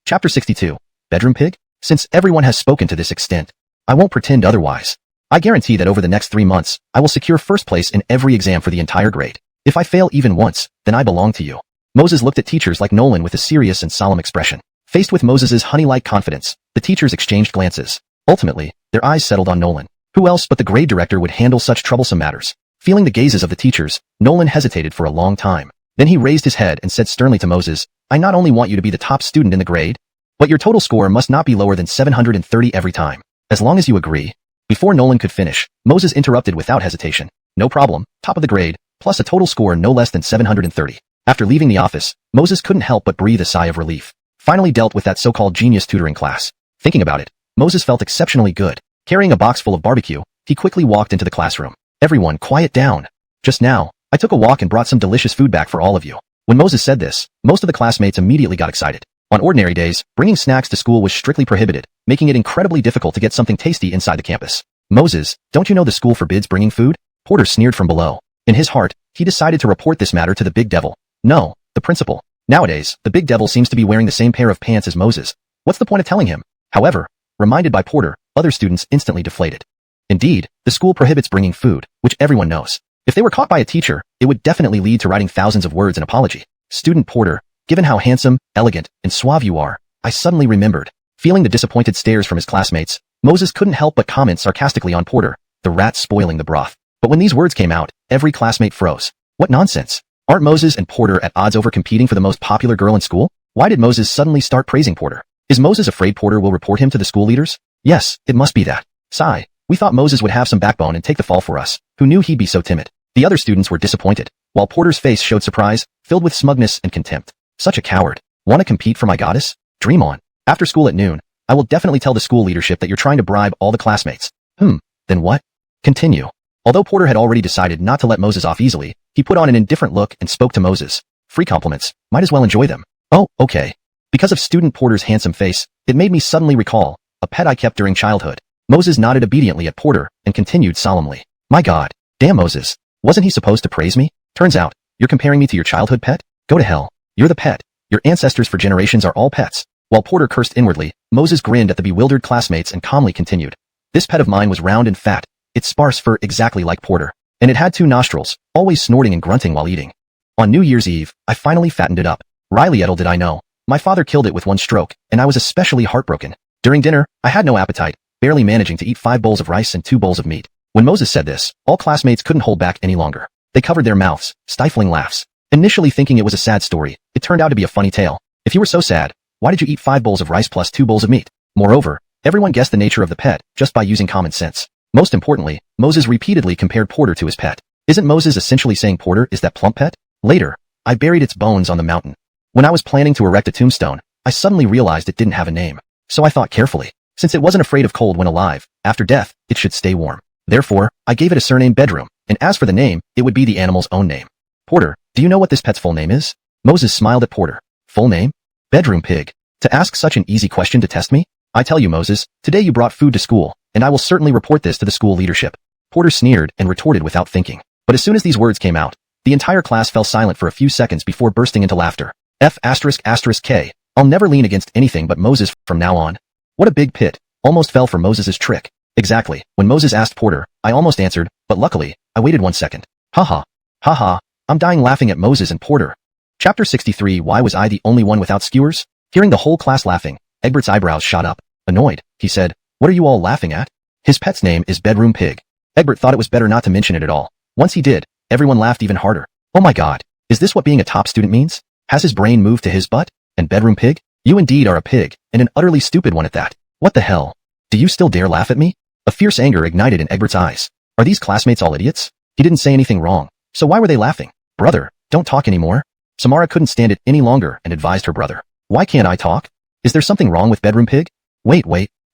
Chapter 62. Bedroom Pig? Since everyone has spoken to this extent, I won't pretend otherwise. I guarantee that over the next 3 months, I will secure first place in every exam for the entire grade. If I fail even once, then I belong to you. Moses looked at teachers like Nolan with a serious and solemn expression. Faced with Moses's honey-like confidence, the teachers exchanged glances. Ultimately, their eyes settled on Nolan. Who else but the grade director would handle such troublesome matters? Feeling the gazes of the teachers, Nolan hesitated for a long time. Then he raised his head and said sternly to Moses, I not only want you to be the top student in the grade, but your total score must not be lower than 730 every time. As long as you agree. Before Nolan could finish, Moses interrupted without hesitation. No problem, top of the grade, plus a total score no less than 730. After leaving the office, Moses couldn't help but breathe a sigh of relief. Finally dealt with that so-called genius tutoring class. Thinking about it, Moses felt exceptionally good. Carrying a box full of barbecue, he quickly walked into the classroom. Everyone, quiet down. Just now, I took a walk and brought some delicious food back for all of you. When Moses said this, most of the classmates immediately got excited. On ordinary days, bringing snacks to school was strictly prohibited, making it incredibly difficult to get something tasty inside the campus. Moses, don't you know the school forbids bringing food? Porter sneered from below. In his heart, he decided to report this matter to the big devil. No, the principal. Nowadays, the big devil seems to be wearing the same pair of pants as Moses. What's the point of telling him? However, reminded by Porter, other students instantly deflated. Indeed, the school prohibits bringing food, which everyone knows. If they were caught by a teacher, it would definitely lead to writing thousands of words in apology. Student Porter, given how handsome, elegant, and suave you are, I suddenly remembered. Feeling the disappointed stares from his classmates, Moses couldn't help but comment sarcastically on Porter, the rat spoiling the broth. But when these words came out, every classmate froze. What nonsense! Aren't Moses and Porter at odds over competing for the most popular girl in school? Why did Moses suddenly start praising Porter? Is Moses afraid Porter will report him to the school leaders? Yes, it must be that. Sigh. We thought Moses would have some backbone and take the fall for us. Who knew he'd be so timid? The other students were disappointed, while Porter's face showed surprise, filled with smugness and contempt. Such a coward. Want to compete for my goddess? Dream on. After school at noon, I will definitely tell the school leadership that you're trying to bribe all the classmates. Then what? Continue. Although Porter had already decided not to let Moses off easily, he put on an indifferent look and spoke to Moses. Free compliments. Might as well enjoy them. Oh, okay. Because of student Porter's handsome face, it made me suddenly recall a pet I kept during childhood. Moses nodded obediently at Porter and continued solemnly. My God. Damn Moses. Wasn't he supposed to praise me? Turns out, you're comparing me to your childhood pet? Go to hell. You're the pet. Your ancestors for generations are all pets. While Porter cursed inwardly, Moses grinned at the bewildered classmates and calmly continued. This pet of mine was round and fat, its sparse fur exactly like Porter, and it had 2 nostrils, always snorting and grunting while eating. On New Year's Eve, I finally fattened it up. Little did I know. My father killed it with one stroke, and I was especially heartbroken. During dinner, I had no appetite, barely managing to eat 5 bowls of rice and 2 bowls of meat. When Moses said this, all classmates couldn't hold back any longer. They covered their mouths, stifling laughs. Initially thinking it was a sad story, it turned out to be a funny tale. If you were so sad, why did you eat 5 bowls of rice plus 2 bowls of meat? Moreover, everyone guessed the nature of the pet just by using common sense. Most importantly, Moses repeatedly compared Porter to his pet. Isn't Moses essentially saying Porter is that plump pet? Later, I buried its bones on the mountain. When I was planning to erect a tombstone, I suddenly realized it didn't have a name. So I thought carefully. Since it wasn't afraid of cold when alive, after death, it should stay warm. Therefore, I gave it a surname Bedroom, and as for the name, it would be the animal's own name. Porter, do you know what this pet's full name is? Moses smiled at Porter. Full name? Bedroom Pig. To ask such an easy question to test me? I tell you Moses, today you brought food to school, and I will certainly report this to the school leadership. Porter sneered and retorted without thinking. But as soon as these words came out, the entire class fell silent for a few seconds before bursting into laughter. K. I'll never lean against anything but Moses from now on. What a big pit. Almost fell for Moses's trick. Exactly. When Moses asked Porter, I almost answered, but luckily, I waited 1 second. Haha. Haha. I'm dying laughing at Moses and Porter. Chapter 63. Why was I the only one without skewers? Hearing the whole class laughing, Egbert's eyebrows shot up. Annoyed, he said, what are you all laughing at? His pet's name is Bedroom Pig. Egbert thought it was better not to mention it at all. Once he did, everyone laughed even harder. Oh my God. Is this what being a top student means? Has his brain moved to his butt? And Bedroom Pig? You indeed are a pig, and an utterly stupid one at that. What the hell? Do you still dare laugh at me? A fierce anger ignited in Egbert's eyes. Are these classmates all idiots? He didn't say anything wrong, so why were they laughing? Brother, don't talk anymore. Samara couldn't stand it any longer and advised her brother. Why can't I talk? Is there something wrong with Bedroom Pig? Wait,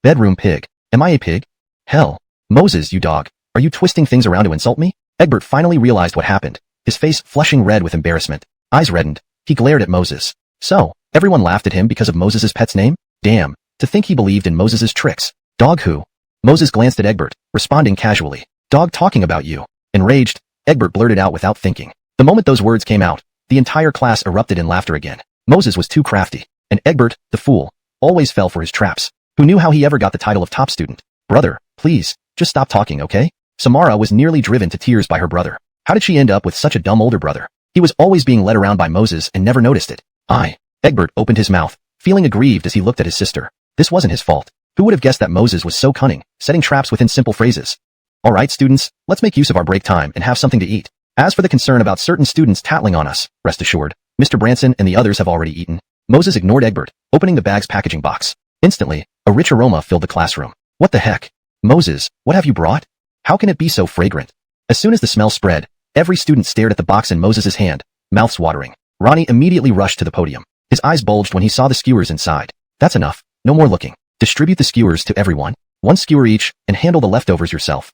Bedroom Pig. Am I a pig? Hell. Moses, you dog. Are you twisting things around to insult me? Egbert finally realized what happened. his face flushing red with embarrassment. Eyes reddened. He glared at Moses. So, everyone laughed at him because of Moses's pet's name? Damn, to think he believed in Moses's tricks. Dog who? Moses glanced at Egbert, responding casually. Dog talking about you. Enraged, Egbert blurted out without thinking. The moment those words came out, the entire class erupted in laughter again. Moses was too crafty, and Egbert, the fool, always fell for his traps. Who knew how he ever got the title of top student? Brother, please, just stop talking, okay? Samara was nearly driven to tears by her brother. How did she end up with such a dumb older brother? He was always being led around by Moses and never noticed it. Egbert opened his mouth, feeling aggrieved as he looked at his sister. This wasn't his fault. Who would have guessed that Moses was so cunning, setting traps within simple phrases? Alright students, let's make use of our break time and have something to eat. As for the concern about certain students tattling on us, rest assured, Mr. Branson and the others have already eaten. Moses ignored Egbert, opening the bag's packaging box. Instantly, a rich aroma filled the classroom. What the heck? Moses, what have you brought? How can it be so fragrant? As soon as the smell spread, every student stared at the box in Moses's hand, mouths watering. Ronnie immediately rushed to the podium. His eyes bulged when he saw the skewers inside. That's enough. No more looking. Distribute the skewers to everyone. One skewer each, and handle the leftovers yourself.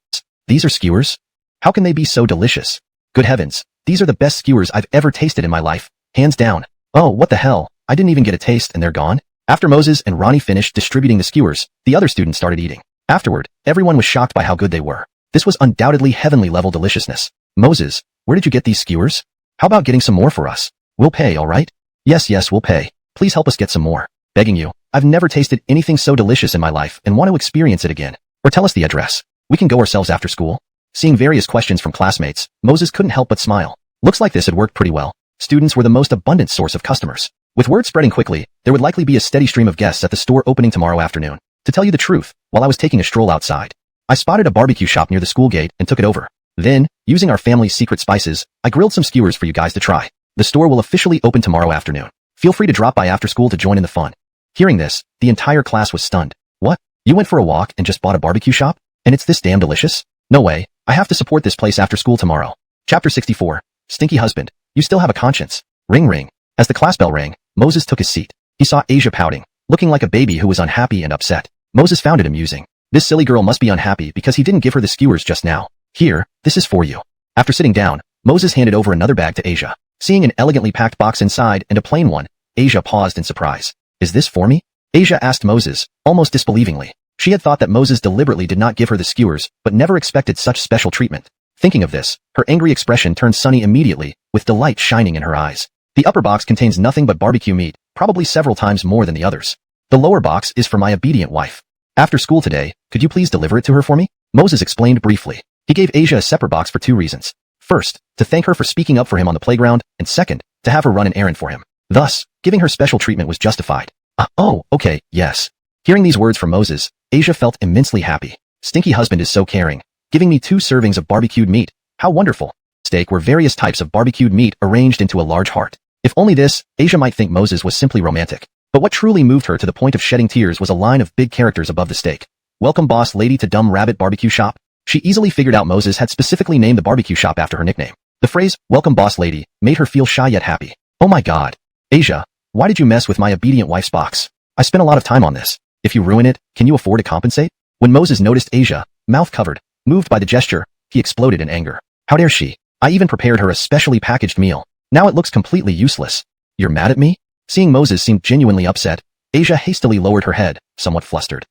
These are skewers? How can they be so delicious? Good heavens, these are the best skewers I've ever tasted in my life. Hands down. Oh, what the hell? I didn't even get a taste and they're gone? After Moses and Ronnie finished distributing the skewers, the other students started eating. Afterward, everyone was shocked by how good they were. This was undoubtedly heavenly-level deliciousness. Moses, where did you get these skewers? How about getting some more for us? We'll pay, alright? Yes, we'll pay. Please help us get some more. Begging you. I've never tasted anything so delicious in my life and want to experience it again. Or tell us the address. We can go ourselves after school. Seeing various questions from classmates, Moses couldn't help but smile. Looks like this had worked pretty well. Students were the most abundant source of customers. With word spreading quickly, there would likely be a steady stream of guests at the store opening tomorrow afternoon. To tell you the truth, while I was taking a stroll outside, I spotted a barbecue shop near the school gate and took it over. Then, using our family's secret spices, I grilled some skewers for you guys to try. The store will officially open tomorrow afternoon. Feel free to drop by after school to join in the fun. Hearing this, the entire class was stunned. What? You went for a walk and just bought a barbecue shop? And it's this damn delicious? No way. I have to support this place after school tomorrow. Chapter 64. Stinky husband. You still have a conscience. Ring ring. As the class bell rang, Moses took his seat. He saw Asia pouting, looking like a baby who was unhappy and upset. Moses found it amusing. This silly girl must be unhappy because he didn't give her the skewers just now. Here, this is for you. After sitting down, Moses handed over another bag to Asia. Seeing an elegantly packed box inside and a plain one, Asia paused in surprise. Is this for me? Asia asked Moses, almost disbelievingly. She had thought that Moses deliberately did not give her the skewers, but never expected such special treatment. Thinking of this, her angry expression turned sunny immediately, with delight shining in her eyes. The upper box contains nothing but barbecue meat, probably several times more than the others. The lower box is for my obedient wife. After school today, could you please deliver it to her for me? Moses explained briefly. He gave Asia a separate box for two reasons. First, to thank her for speaking up for him on the playground, and second, to have her run an errand for him. Thus, giving her special treatment was justified. Oh, okay, yes. Hearing these words from Moses, Asia felt immensely happy. Stinky husband is so caring, giving me 2 servings of barbecued meat. How wonderful. Steak were various types of barbecued meat arranged into a large heart. If only this, Asia might think Moses was simply romantic. But what truly moved her to the point of shedding tears was a line of big characters above the steak. Welcome boss lady to Dumb Rabbit Barbecue Shop. She easily figured out Moses had specifically named the barbecue shop after her nickname. The phrase, welcome boss lady, made her feel shy yet happy. Oh my god. Asia, why did you mess with my obedient wife's box? I spent a lot of time on this. If you ruin it, can you afford to compensate? When Moses noticed Asia, mouth covered, moved by the gesture, he exploded in anger. How dare she? I even prepared her a specially packaged meal. Now it looks completely useless. You're mad at me? Seeing Moses seemed genuinely upset, Asia hastily lowered her head, somewhat flustered.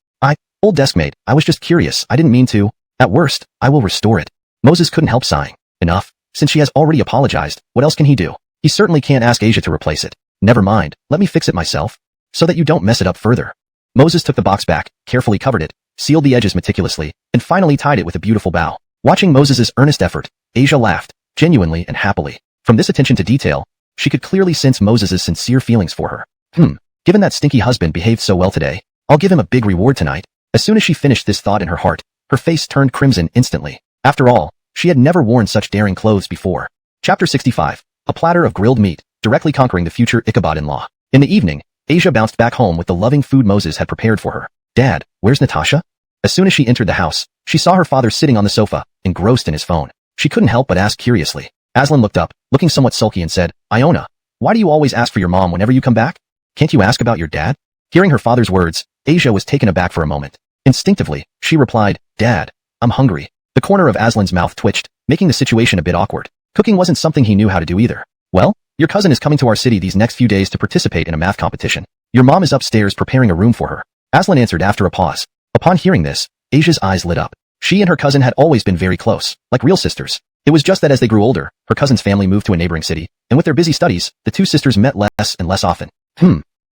Old deskmate, I was just curious, I didn't mean to. At worst, I will restore it. Moses couldn't help sighing. Enough. Since she has already apologized, what else can he do? He certainly can't ask Asia to replace it. Never mind, let me fix it myself. So that you don't mess it up further. Moses took the box back, carefully covered it, sealed the edges meticulously, and finally tied it with a beautiful bow. Watching Moses's earnest effort, Asia laughed, genuinely and happily. From this attention to detail, she could clearly sense Moses's sincere feelings for her. Given that stinky husband behaved so well today, I'll give him a big reward tonight. As soon as she finished this thought in her heart, her face turned crimson instantly. After all, she had never worn such daring clothes before. Chapter 65. A platter of grilled meat, directly conquering the future Ichabod-in-law. In the evening, Asia bounced back home with the loving food Moses had prepared for her. Dad, where's Natasha? As soon as she entered the house, she saw her father sitting on the sofa, engrossed in his phone. She couldn't help but ask curiously. Aslan looked up, looking somewhat sulky and said, Iona, why do you always ask for your mom whenever you come back? Can't you ask about your dad? Hearing her father's words, Asia was taken aback for a moment. Instinctively, she replied, Dad, I'm hungry. The corner of Aslan's mouth twitched, making the situation a bit awkward. Cooking wasn't something he knew how to do either. Well, your cousin is coming to our city these next few days to participate in a math competition. Your mom is upstairs preparing a room for her. Aslan answered after a pause. Upon hearing this, Asia's eyes lit up. She and her cousin had always been very close, like real sisters. It was just that as they grew older, her cousin's family moved to a neighboring city, and with their busy studies, the two sisters met less and less often.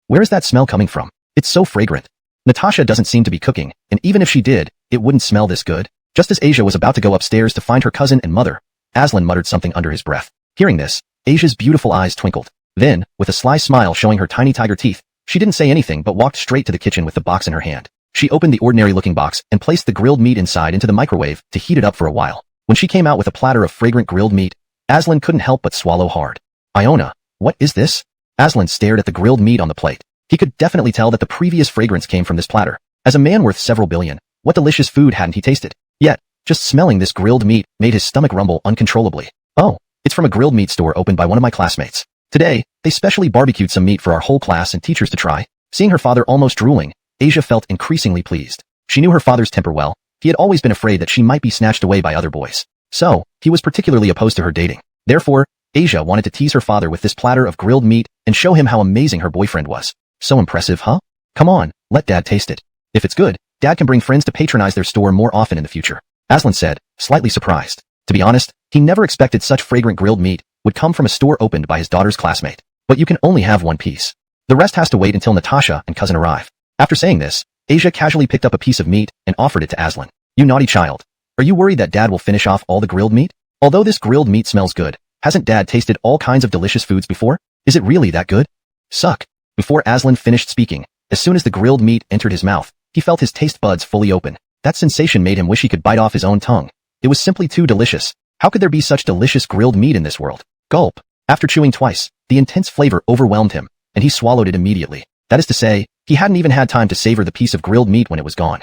Where is that smell coming from? It's so fragrant. Natasha doesn't seem to be cooking, and even if she did, it wouldn't smell this good. Just as Asia was about to go upstairs to find her cousin and mother, Aslan muttered something under his breath. Hearing this, Asia's beautiful eyes twinkled. Then, with a sly smile showing her tiny tiger teeth, she didn't say anything but walked straight to the kitchen with the box in her hand. She opened the ordinary-looking box and placed the grilled meat inside into the microwave to heat it up for a while. When she came out with a platter of fragrant grilled meat, Aslan couldn't help but swallow hard. Iona, what is this? Aslan stared at the grilled meat on the plate. He could definitely tell that the previous fragrance came from this platter. As a man worth several billion, what delicious food hadn't he tasted? Yet, just smelling this grilled meat made his stomach rumble uncontrollably. Oh, it's from a grilled meat store opened by one of my classmates. Today, they specially barbecued some meat for our whole class and teachers to try. Seeing her father almost drooling, Asia felt increasingly pleased. She knew her father's temper well. He had always been afraid that she might be snatched away by other boys. So, he was particularly opposed to her dating. Therefore, Asia wanted to tease her father with this platter of grilled meat and show him how amazing her boyfriend was. So impressive, huh? Come on, let Dad taste it. If it's good, Dad can bring friends to patronize their store more often in the future. Aslan said, slightly surprised. To be honest, he never expected such fragrant grilled meat would come from a store opened by his daughter's classmate. But you can only have one piece. The rest has to wait until Natasha and cousin arrive. After saying this, Asia casually picked up a piece of meat and offered it to Aslan. You naughty child. Are you worried that Dad will finish off all the grilled meat? Although this grilled meat smells good, hasn't Dad tasted all kinds of delicious foods before? Is it really that good? Suck. Before Aslan finished speaking, as soon as the grilled meat entered his mouth, he felt his taste buds fully open. That sensation made him wish he could bite off his own tongue. It was simply too delicious. How could there be such delicious grilled meat in this world? Gulp. After chewing twice, the intense flavor overwhelmed him, and he swallowed it immediately. That is to say, he hadn't even had time to savor the piece of grilled meat when it was gone.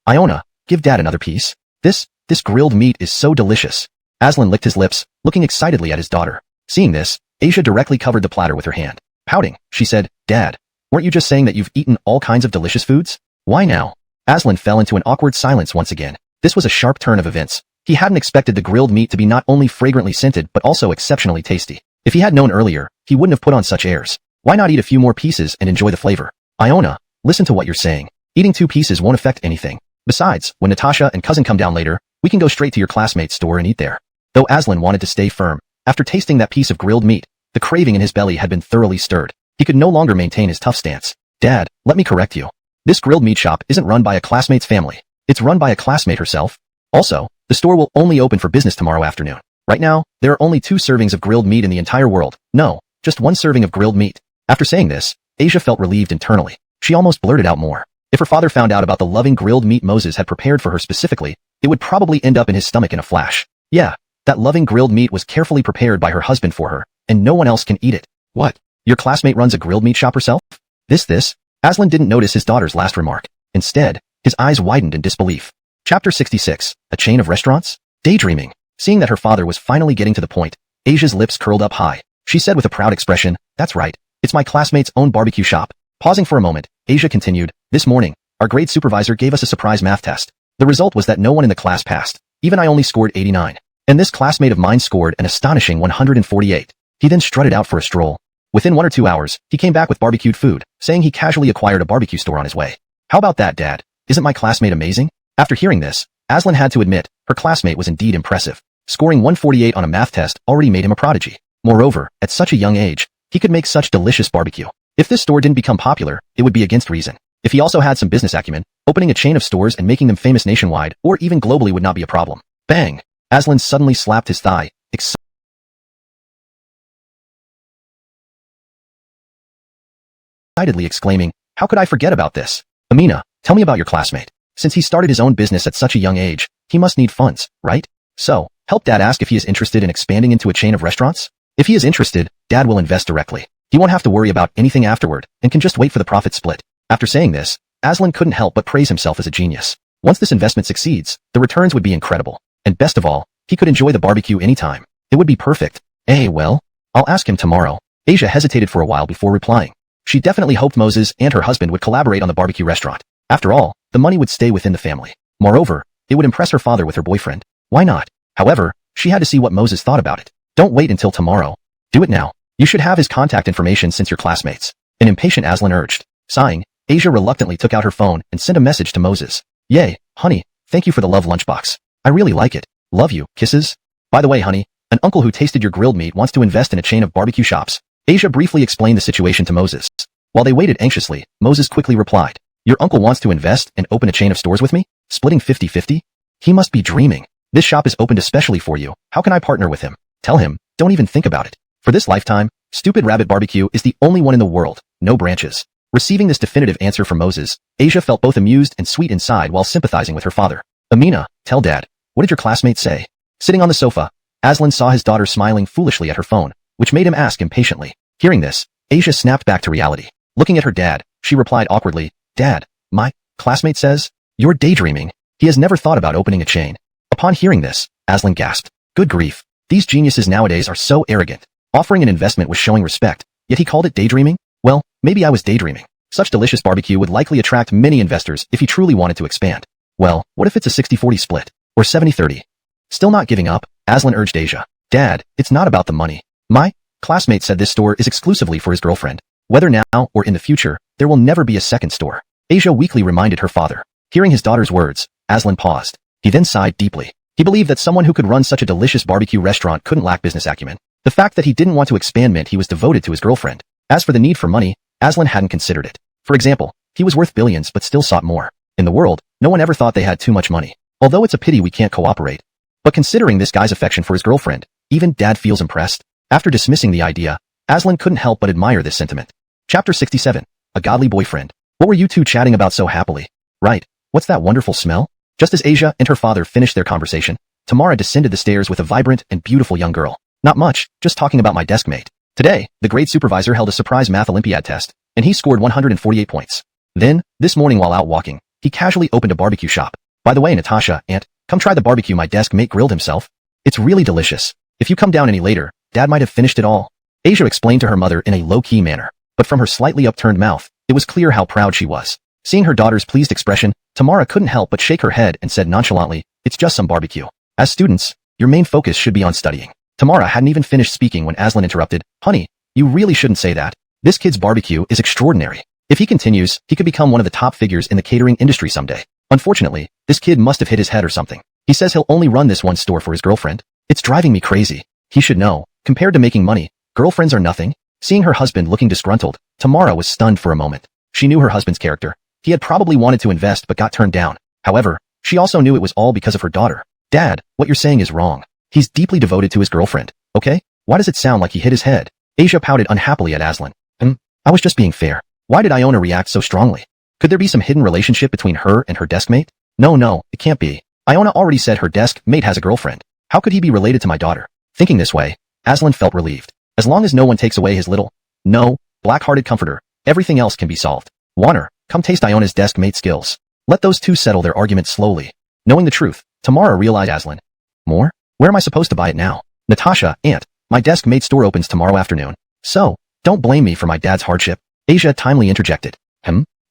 Iona, give Dad another piece. This grilled meat is so delicious. Aslan licked his lips, looking excitedly at his daughter. Seeing this, Asia directly covered the platter with her hand. Pouting, she said, Dad, weren't you just saying that you've eaten all kinds of delicious foods? Why now? Aslan fell into an awkward silence once again. This was a sharp turn of events. He hadn't expected the grilled meat to be not only fragrantly scented but also exceptionally tasty. If he had known earlier, he wouldn't have put on such airs. Why not eat a few more pieces and enjoy the flavor? Iona, listen to what you're saying. Eating 2 pieces won't affect anything. Besides, when Natasha and cousin come down later, we can go straight to your classmate's store and eat there. Though Aslan wanted to stay firm, after tasting that piece of grilled meat, the craving in his belly had been thoroughly stirred. He could no longer maintain his tough stance. Dad, let me correct you. This grilled meat shop isn't run by a classmate's family. It's run by a classmate herself. Also, the store will only open for business tomorrow afternoon. Right now, there are only 2 servings of grilled meat in the entire world. No, just 1 serving of grilled meat. After saying this, Asia felt relieved internally. She almost blurted out more. If her father found out about the loving grilled meat Moses had prepared for her specifically, it would probably end up in his stomach in a flash. Yeah, that loving grilled meat was carefully prepared by her husband for her, and no one else can eat it. What? Your classmate runs a grilled meat shop herself? This? Aslan didn't notice his daughter's last remark. Instead, his eyes widened in disbelief. Chapter 66, A Chain of Restaurants? Daydreaming. Seeing that her father was finally getting to the point, Asia's lips curled up high. She said with a proud expression, that's right, it's my classmate's own barbecue shop. Pausing for a moment, Asia continued, this morning, our grade supervisor gave us a surprise math test. The result was that no one in the class passed. Even I only scored 89. And this classmate of mine scored an astonishing 148. He then strutted out for a stroll. Within 1 or 2 hours, he came back with barbecued food, saying he casually acquired a barbecue store on his way. How about that, Dad? Isn't my classmate amazing? After hearing this, Aslan had to admit, her classmate was indeed impressive. Scoring 148 on a math test already made him a prodigy. Moreover, at such a young age, he could make such delicious barbecue. If this store didn't become popular, it would be against reason. If he also had some business acumen, opening a chain of stores and making them famous nationwide or even globally would not be a problem. Bang! Aslan suddenly slapped his thigh, excitedly exclaiming, how could I forget about this? Amina, tell me about your classmate. Since he started his own business at such a young age, he must need funds, right? So, help Dad ask if he is interested in expanding into a chain of restaurants? If he is interested, Dad will invest directly. He won't have to worry about anything afterward and can just wait for the profit split. After saying this, Aslan couldn't help but praise himself as a genius. Once this investment succeeds, the returns would be incredible. And best of all, he could enjoy the barbecue anytime. It would be perfect. Well, I'll ask him tomorrow. Asia hesitated for a while before replying. She definitely hoped Moses and her husband would collaborate on the barbecue restaurant. After all, the money would stay within the family. Moreover, it would impress her father with her boyfriend. Why not? However, she had to see what Moses thought about it. Don't wait until tomorrow. Do it now. You should have his contact information since you're classmates. An impatient Aslan urged. Sighing, Asia reluctantly took out her phone and sent a message to Moses. Yay, honey, thank you for the love lunchbox. I really like it. Love you, kisses. By the way, honey, an uncle who tasted your grilled meat wants to invest in a chain of barbecue shops. Asia briefly explained the situation to Moses. While they waited anxiously, Moses quickly replied. Your uncle wants to invest and open a chain of stores with me? Splitting 50-50? He must be dreaming. This shop is opened especially for you. How can I partner with him? Tell him, don't even think about it. For this lifetime, Stupid Rabbit Barbecue is the only one in the world, no branches. Receiving this definitive answer from Moses, Asia felt both amused and sweet inside while sympathizing with her father. Amina, tell Dad. What did your classmates say? Sitting on the sofa, Aslan saw his daughter smiling foolishly at her phone, which made him ask impatiently. Hearing this, Asia snapped back to reality. Looking at her dad, she replied awkwardly, Dad, my classmate says, you're daydreaming. He has never thought about opening a chain. Upon hearing this, Aslan gasped. Good grief. These geniuses nowadays are so arrogant. Offering an investment was showing respect, yet he called it daydreaming? Well, maybe I was daydreaming. Such delicious barbecue would likely attract many investors if he truly wanted to expand. Well, what if it's a 60-40 split? Or 70-30? Still not giving up, Aslan urged Asia. Dad, it's not about the money. My classmate said this store is exclusively for his girlfriend. Whether now or in the future, there will never be a second store. Asia weakly reminded her father. Hearing his daughter's words, Aslan paused. He then sighed deeply. He believed that someone who could run such a delicious barbecue restaurant couldn't lack business acumen. The fact that he didn't want to expand meant he was devoted to his girlfriend. As for the need for money, Aslan hadn't considered it. For example, he was worth billions but still sought more. In the world, no one ever thought they had too much money. Although it's a pity we can't cooperate. But considering this guy's affection for his girlfriend, even Dad feels impressed. After dismissing the idea, Aslan couldn't help but admire this sentiment. Chapter 67. A Godly Boyfriend. What were you two chatting about so happily? Right. What's that wonderful smell? Just as Asia and her father finished their conversation, Tamara descended the stairs with a vibrant and beautiful young girl. Not much, just talking about my desk mate. Today, the grade supervisor held a surprise math Olympiad test, and he scored 148 points. Then, this morning while out walking, he casually opened a barbecue shop. By the way, Natasha, Aunt, come try the barbecue my desk mate grilled himself. It's really delicious. If you come down any later, Dad might have finished it all. Asia explained to her mother in a low-key manner, but from her slightly upturned mouth, it was clear how proud she was. Seeing her daughter's pleased expression, Tamara couldn't help but shake her head and said nonchalantly, it's just some barbecue. As students, your main focus should be on studying. Tamara hadn't even finished speaking when Aslan interrupted. Honey, you really shouldn't say that. This kid's barbecue is extraordinary. If he continues, he could become one of the top figures in the catering industry someday. Unfortunately, this kid must have hit his head or something. He says he'll only run this one store for his girlfriend. It's driving me crazy. He should know. Compared to making money, girlfriends are nothing. Seeing her husband looking disgruntled, Tamara was stunned for a moment. She knew her husband's character. He had probably wanted to invest but got turned down. However, she also knew it was all because of her daughter. Dad, what you're saying is wrong. He's deeply devoted to his girlfriend, okay? Why does it sound like he hit his head? Asia pouted unhappily at Aslan. I was just being fair. Why did Iona react so strongly? Could there be some hidden relationship between her and her desk mate? No, it can't be. Iona already said her desk mate has a girlfriend. How could he be related to my daughter? Thinking this way, Aslan felt relieved. As long as no one takes away his little, black-hearted comforter, everything else can be solved. Warner, come taste Iona's desk mate skills. Let those two settle their argument slowly. Knowing the truth, Tamara realized Aslan. More? Where am I supposed to buy it now? Natasha, Aunt, my desk mate store opens tomorrow afternoon. So, don't blame me for my dad's hardship. Asia timely interjected.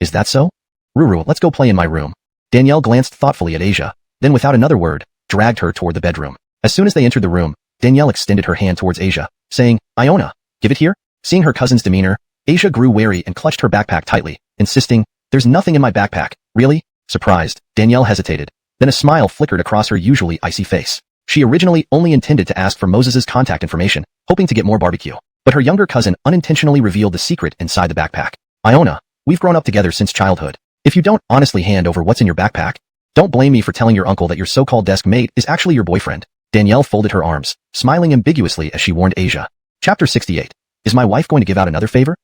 Is that so? Ruru, let's go play in my room. Danielle glanced thoughtfully at Asia, then without another word, dragged her toward the bedroom. As soon as they entered the room, Danielle extended her hand towards Asia, saying, Iona, give it here. Seeing her cousin's demeanor, Asia grew wary and clutched her backpack tightly, insisting, there's nothing in my backpack. Really? Surprised, Danielle hesitated. Then a smile flickered across her usually icy face. She originally only intended to ask for Moses's contact information, hoping to get more barbecue. But her younger cousin unintentionally revealed the secret inside the backpack. Iona, we've grown up together since childhood. If you don't honestly hand over what's in your backpack, don't blame me for telling your uncle that your so-called desk mate is actually your boyfriend. Danielle folded her arms, smiling ambiguously as she warned Asia. Chapter 68. Is my wife going to give out another favor?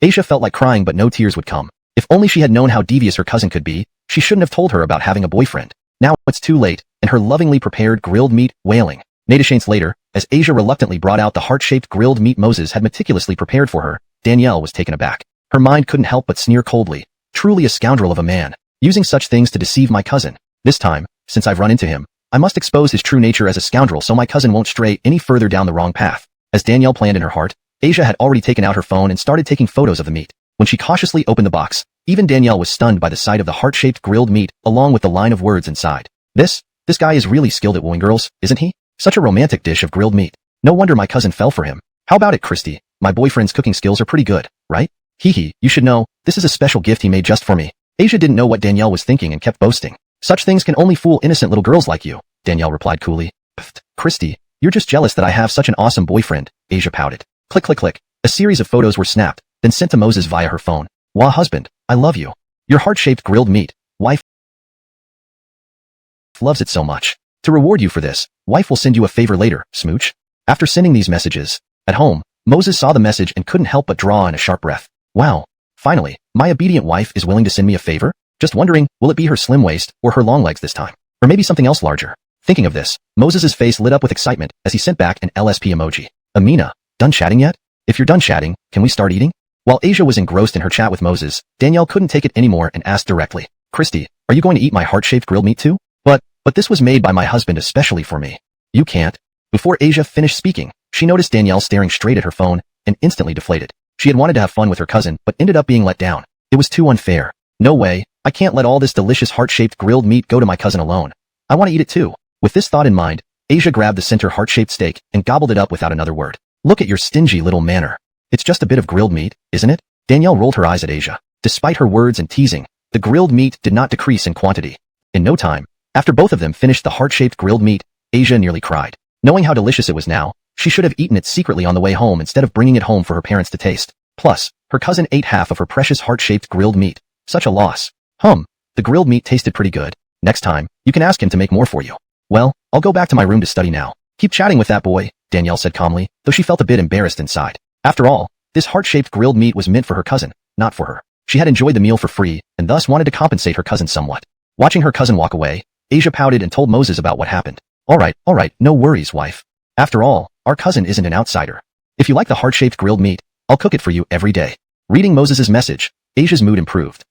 Asia felt like crying but no tears would come. If only she had known how devious her cousin could be, she shouldn't have told her about having a boyfriend. Now it's too late, and her lovingly prepared grilled meat wailing. Nadeshaints later, as Asia reluctantly brought out the heart-shaped grilled meat Moses had meticulously prepared for her, Danielle was taken aback. Her mind couldn't help but sneer coldly. Truly a scoundrel of a man, using such things to deceive my cousin. This time, since I've run into him, I must expose his true nature as a scoundrel so my cousin won't stray any further down the wrong path. As Danielle planned in her heart, Asia had already taken out her phone and started taking photos of the meat. When she cautiously opened the box, even Danielle was stunned by the sight of the heart-shaped grilled meat along with the line of words inside. This guy is really skilled at wooing girls, isn't he? Such a romantic dish of grilled meat. No wonder my cousin fell for him. How about it, Christy? My boyfriend's cooking skills are pretty good, right? Hee hee, you should know, this is a special gift he made just for me. Asia didn't know what Danielle was thinking and kept boasting. Such things can only fool innocent little girls like you, Danielle replied coolly. Pfft, Christy, you're just jealous that I have such an awesome boyfriend, Asia pouted. Click click click. A series of photos were snapped, then sent to Moses via her phone. Wah husband, I love you. Your heart-shaped grilled meat. Wife loves it so much. To reward you for this, wife will send you a favor later, smooch. After sending these messages, at home, Moses saw the message and couldn't help but draw in a sharp breath. Wow. Finally, my obedient wife is willing to send me a favor? Just wondering, will it be her slim waist or her long legs this time? Or maybe something else larger? Thinking of this, Moses's face lit up with excitement as he sent back an LSP emoji. Amina, done chatting yet? If you're done chatting, can we start eating? While Asia was engrossed in her chat with Moses, Danielle couldn't take it anymore and asked directly, Christy, are you going to eat my heart-shaped grilled meat too? But this was made by my husband especially for me. You can't. Before Asia finished speaking, she noticed Danielle staring straight at her phone and instantly deflated. She had wanted to have fun with her cousin, but ended up being let down. It was too unfair. No way, I can't let all this delicious heart-shaped grilled meat go to my cousin alone. I want to eat it too. With this thought in mind, Asia grabbed the center heart-shaped steak and gobbled it up without another word. Look at your stingy little manner. It's just a bit of grilled meat, isn't it? Danielle rolled her eyes at Asia. Despite her words and teasing, the grilled meat did not decrease in quantity. In no time, after both of them finished the heart-shaped grilled meat, Asia nearly cried. Knowing how delicious it was now, she should have eaten it secretly on the way home instead of bringing it home for her parents to taste. Plus, her cousin ate half of her precious heart-shaped grilled meat. Such a loss. The grilled meat tasted pretty good. Next time, you can ask him to make more for you. Well, I'll go back to my room to study now. Keep chatting with that boy, Danielle said calmly, though she felt a bit embarrassed inside. After all, this heart-shaped grilled meat was meant for her cousin, not for her. She had enjoyed the meal for free, and thus wanted to compensate her cousin somewhat. Watching her cousin walk away, Asia pouted and told Moses about what happened. All right, no worries, wife. After all, our cousin isn't an outsider. If you like the heart-shaped grilled meat, I'll cook it for you every day. Reading Moses's message, Asia's mood improved.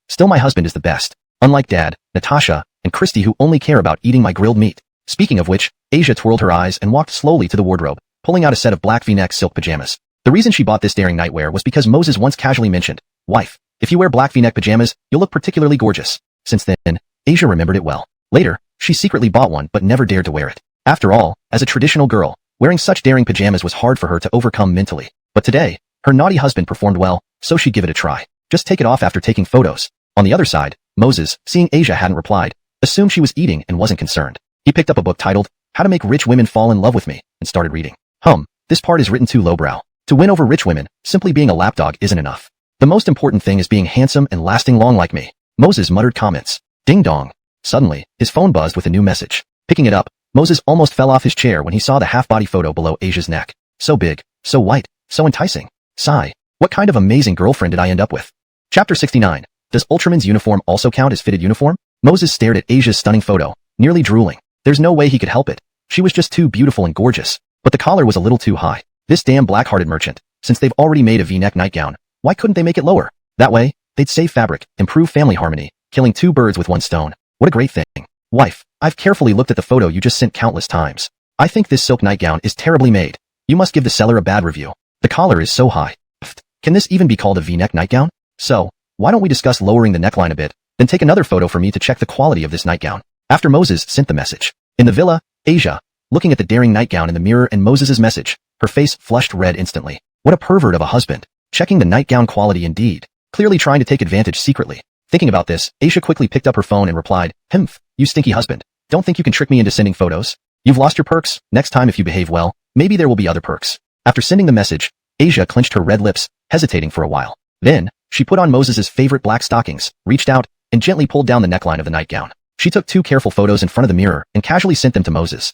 Still my husband is the best. Unlike Dad, Natasha, and Christy who only care about eating my grilled meat. Speaking of which, Asia twirled her eyes and walked slowly to the wardrobe, pulling out a set of black V-neck silk pajamas. The reason she bought this daring nightwear was because Moses once casually mentioned, wife, if you wear black V-neck pajamas, you'll look particularly gorgeous. Since then, Asia remembered it well. Later, she secretly bought one but never dared to wear it. After all, as a traditional girl, wearing such daring pajamas was hard for her to overcome mentally. But today, her naughty husband performed well, so she'd give it a try. Just take it off after taking photos. On the other side, Moses, seeing Asia hadn't replied, assumed she was eating and wasn't concerned. He picked up a book titled, How to Make Rich Women Fall in Love with Me, and started reading. This part is written too lowbrow. To win over rich women, simply being a lapdog isn't enough. The most important thing is being handsome and lasting long like me. Moses muttered comments. Ding dong. Suddenly, his phone buzzed with a new message. Picking it up, Moses almost fell off his chair when he saw the half-body photo below Asia's neck. So big, so white, so enticing. Sigh. What kind of amazing girlfriend did I end up with? Chapter 69. Does Ultraman's uniform also count as fitted uniform? Moses stared at Asia's stunning photo, nearly drooling. There's no way he could help it. She was just too beautiful and gorgeous. But the collar was a little too high. This damn black-hearted merchant. Since they've already made a V-neck nightgown, why couldn't they make it lower? That way, they'd save fabric, improve family harmony, killing two birds with one stone. What a great thing. Wife, I've carefully looked at the photo you just sent countless times. I think this silk nightgown is terribly made. You must give the seller a bad review. The collar is so high. Can this even be called a V-neck nightgown? So, why don't we discuss lowering the neckline a bit, then take another photo for me to check the quality of this nightgown. After Moses sent the message. In the villa, Asia, looking at the daring nightgown in the mirror and Moses's message, her face flushed red instantly. What a pervert of a husband. Checking the nightgown quality indeed. Clearly trying to take advantage secretly. Thinking about this, Asia quickly picked up her phone and replied, you stinky husband. Don't think you can trick me into sending photos? You've lost your perks. Next time if you behave well, maybe there will be other perks. After sending the message, Asia clenched her red lips, hesitating for a while. Then, she put on Moses's favorite black stockings, reached out, and gently pulled down the neckline of the nightgown. She took 2 careful photos in front of the mirror and casually sent them to Moses.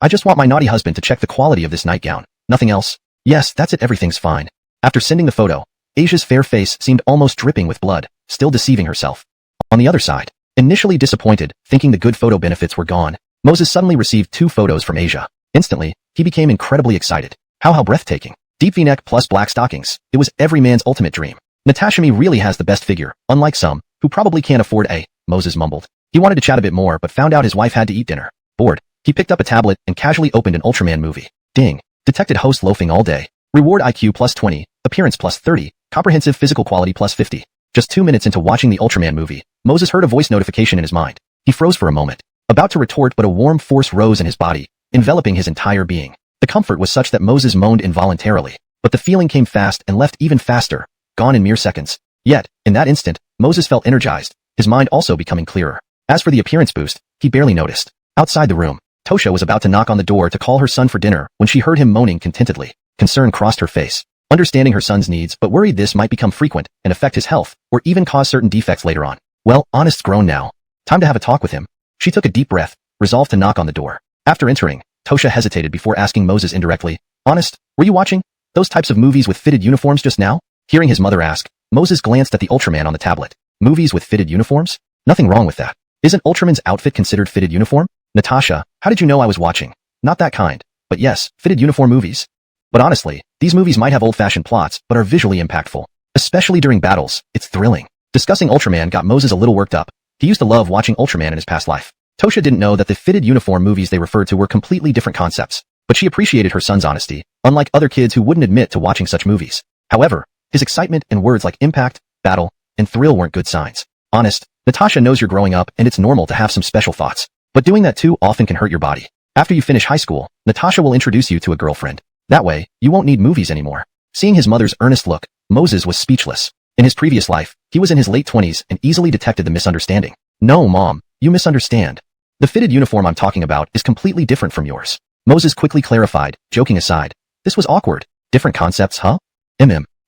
I just want my naughty husband to check the quality of this nightgown. Nothing else? Yes, that's it, everything's fine. After sending the photo, Asia's fair face seemed almost dripping with blood, still deceiving herself. On the other side, initially disappointed, thinking the good photo benefits were gone, Moses suddenly received 2 photos from Asia. Instantly, he became incredibly excited. How breathtaking. Deep V-neck plus black stockings. It was every man's ultimate dream. Natasha really has the best figure, unlike some, who probably can't afford a, Moses mumbled. He wanted to chat a bit more but found out his wife had to eat dinner. Bored, he picked up a tablet and casually opened an Ultraman movie. Ding. Detected host loafing all day. Reward IQ plus 20, appearance plus 30, comprehensive physical quality plus 50. Just 2 minutes into watching the Ultraman movie, Moses heard a voice notification in his mind. He froze for a moment, about to retort but a warm force rose in his body, enveloping his entire being. The comfort was such that Moses moaned involuntarily, but the feeling came fast and left even faster, gone in mere seconds. Yet, in that instant, Moses felt energized, his mind also becoming clearer. As for the appearance boost, he barely noticed. Outside the room, Tosha was about to knock on the door to call her son for dinner when she heard him moaning contentedly. Concern crossed her face. Understanding her son's needs but worried this might become frequent and affect his health, or even cause certain defects later on. Well, Honest's grown now. Time to have a talk with him. She took a deep breath, resolved to knock on the door. After entering, Tosha hesitated before asking Moses indirectly, "Honest, were you watching those types of movies with fitted uniforms just now?" Hearing his mother ask, Moses glanced at the Ultraman on the tablet. Movies with fitted uniforms? Nothing wrong with that. Isn't Ultraman's outfit considered fitted uniform? Natasha, how did you know I was watching? Not that kind. But yes, fitted uniform movies. But honestly, these movies might have old-fashioned plots, but are visually impactful. Especially during battles, it's thrilling. Discussing Ultraman got Moses a little worked up. He used to love watching Ultraman in his past life. Tosha didn't know that the fitted uniform movies they referred to were completely different concepts, but she appreciated her son's honesty, unlike other kids who wouldn't admit to watching such movies. However, his excitement and words like impact, battle, and thrill weren't good signs. Honest, Natasha knows you're growing up and it's normal to have some special thoughts, but doing that too often can hurt your body. After you finish high school, Natasha will introduce you to a girlfriend. That way, you won't need movies anymore. Seeing his mother's earnest look, Moses was speechless. In his previous life, he was in his late 20s and easily detected the misunderstanding. No, Mom, you misunderstand. The fitted uniform I'm talking about is completely different from yours. Moses quickly clarified, joking aside. This was awkward. Different concepts, huh?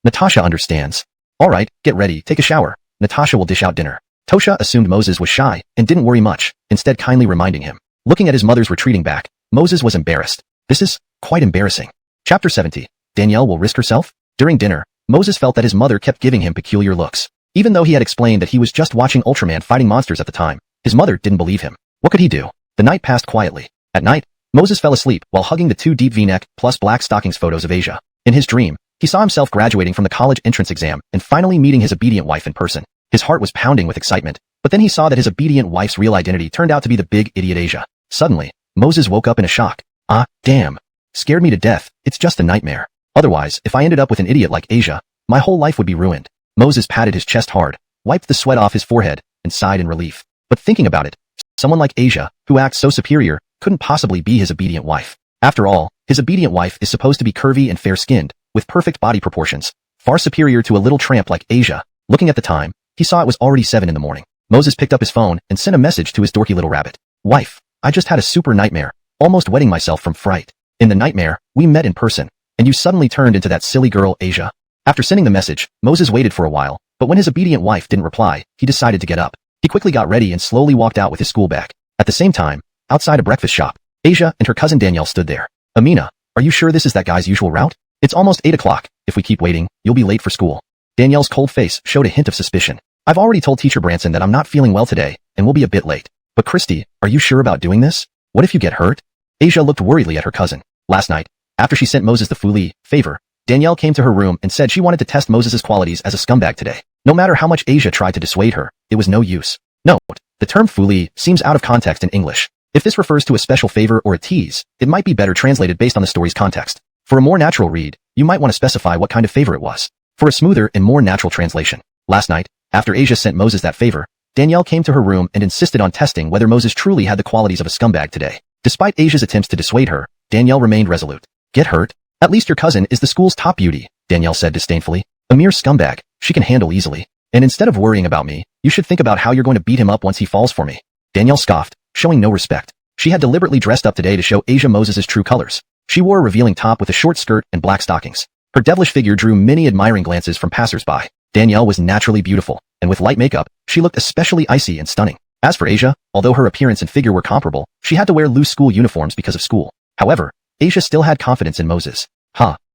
Natasha understands. Alright, get ready, take a shower. Natasha will dish out dinner. Tosha assumed Moses was shy and didn't worry much, instead kindly reminding him. Looking at his mother's retreating back, Moses was embarrassed. This is quite embarrassing. Chapter 70. Danielle will risk herself? During dinner, Moses felt that his mother kept giving him peculiar looks. Even though he had explained that he was just watching Ultraman fighting monsters at the time, his mother didn't believe him. What could he do? The night passed quietly. At night, Moses fell asleep while hugging the two deep V-neck plus black stockings photos of Asia. In his dream, he saw himself graduating from the college entrance exam and finally meeting his obedient wife in person. His heart was pounding with excitement, but then he saw that his obedient wife's real identity turned out to be the big idiot Asia. Suddenly, Moses woke up in a shock. Ah, damn. Scared me to death, it's just a nightmare. Otherwise, if I ended up with an idiot like Asia, my whole life would be ruined. Moses patted his chest hard, wiped the sweat off his forehead, and sighed in relief. But thinking about it, someone like Asia, who acts so superior, couldn't possibly be his obedient wife. After all, his obedient wife is supposed to be curvy and fair-skinned, with perfect body proportions, far superior to a little tramp like Asia. Looking at the time, he saw it was already 7 in the morning. Moses picked up his phone and sent a message to his dorky little rabbit. Wife, I just had a super nightmare, almost wetting myself from fright. In the nightmare, we met in person, and you suddenly turned into that silly girl, Asia. After sending the message, Moses waited for a while, but when his obedient wife didn't reply, he decided to get up. He quickly got ready and slowly walked out with his school bag. At the same time, outside a breakfast shop, Asia and her cousin Danielle stood there. Amina, are you sure this is that guy's usual route? It's almost 8 o'clock. If we keep waiting, you'll be late for school. Danielle's cold face showed a hint of suspicion. I've already told Teacher Branson that I'm not feeling well today, and we'll be a bit late. But Christy, are you sure about doing this? What if you get hurt? Asia looked worriedly at her cousin. Last night, after she sent Moses the Fuli favor, Danielle came to her room and said she wanted to test Moses' qualities as a scumbag today. No matter how much Asia tried to dissuade her, it was no use. Note, the term Fuli seems out of context in English. If this refers to a special favor or a tease, it might be better translated based on the story's context. For a more natural read, you might want to specify what kind of favor it was. For a smoother and more natural translation, last night, after Asia sent Moses that favor, Danielle came to her room and insisted on testing whether Moses truly had the qualities of a scumbag today. Despite Asia's attempts to dissuade her, Danielle remained resolute. Get hurt? At least your cousin is the school's top beauty, Danielle said disdainfully. A mere scumbag, she can handle easily. And instead of worrying about me, you should think about how you're going to beat him up once he falls for me. Danielle scoffed, showing no respect. She had deliberately dressed up today to show Asia Moses' true colors. She wore a revealing top with a short skirt and black stockings. Her devilish figure drew many admiring glances from passers-by. Danielle was naturally beautiful, and with light makeup, she looked especially icy and stunning. As for Asia, although her appearance and figure were comparable, she had to wear loose school uniforms because of school. However, Asia still had confidence in Moses.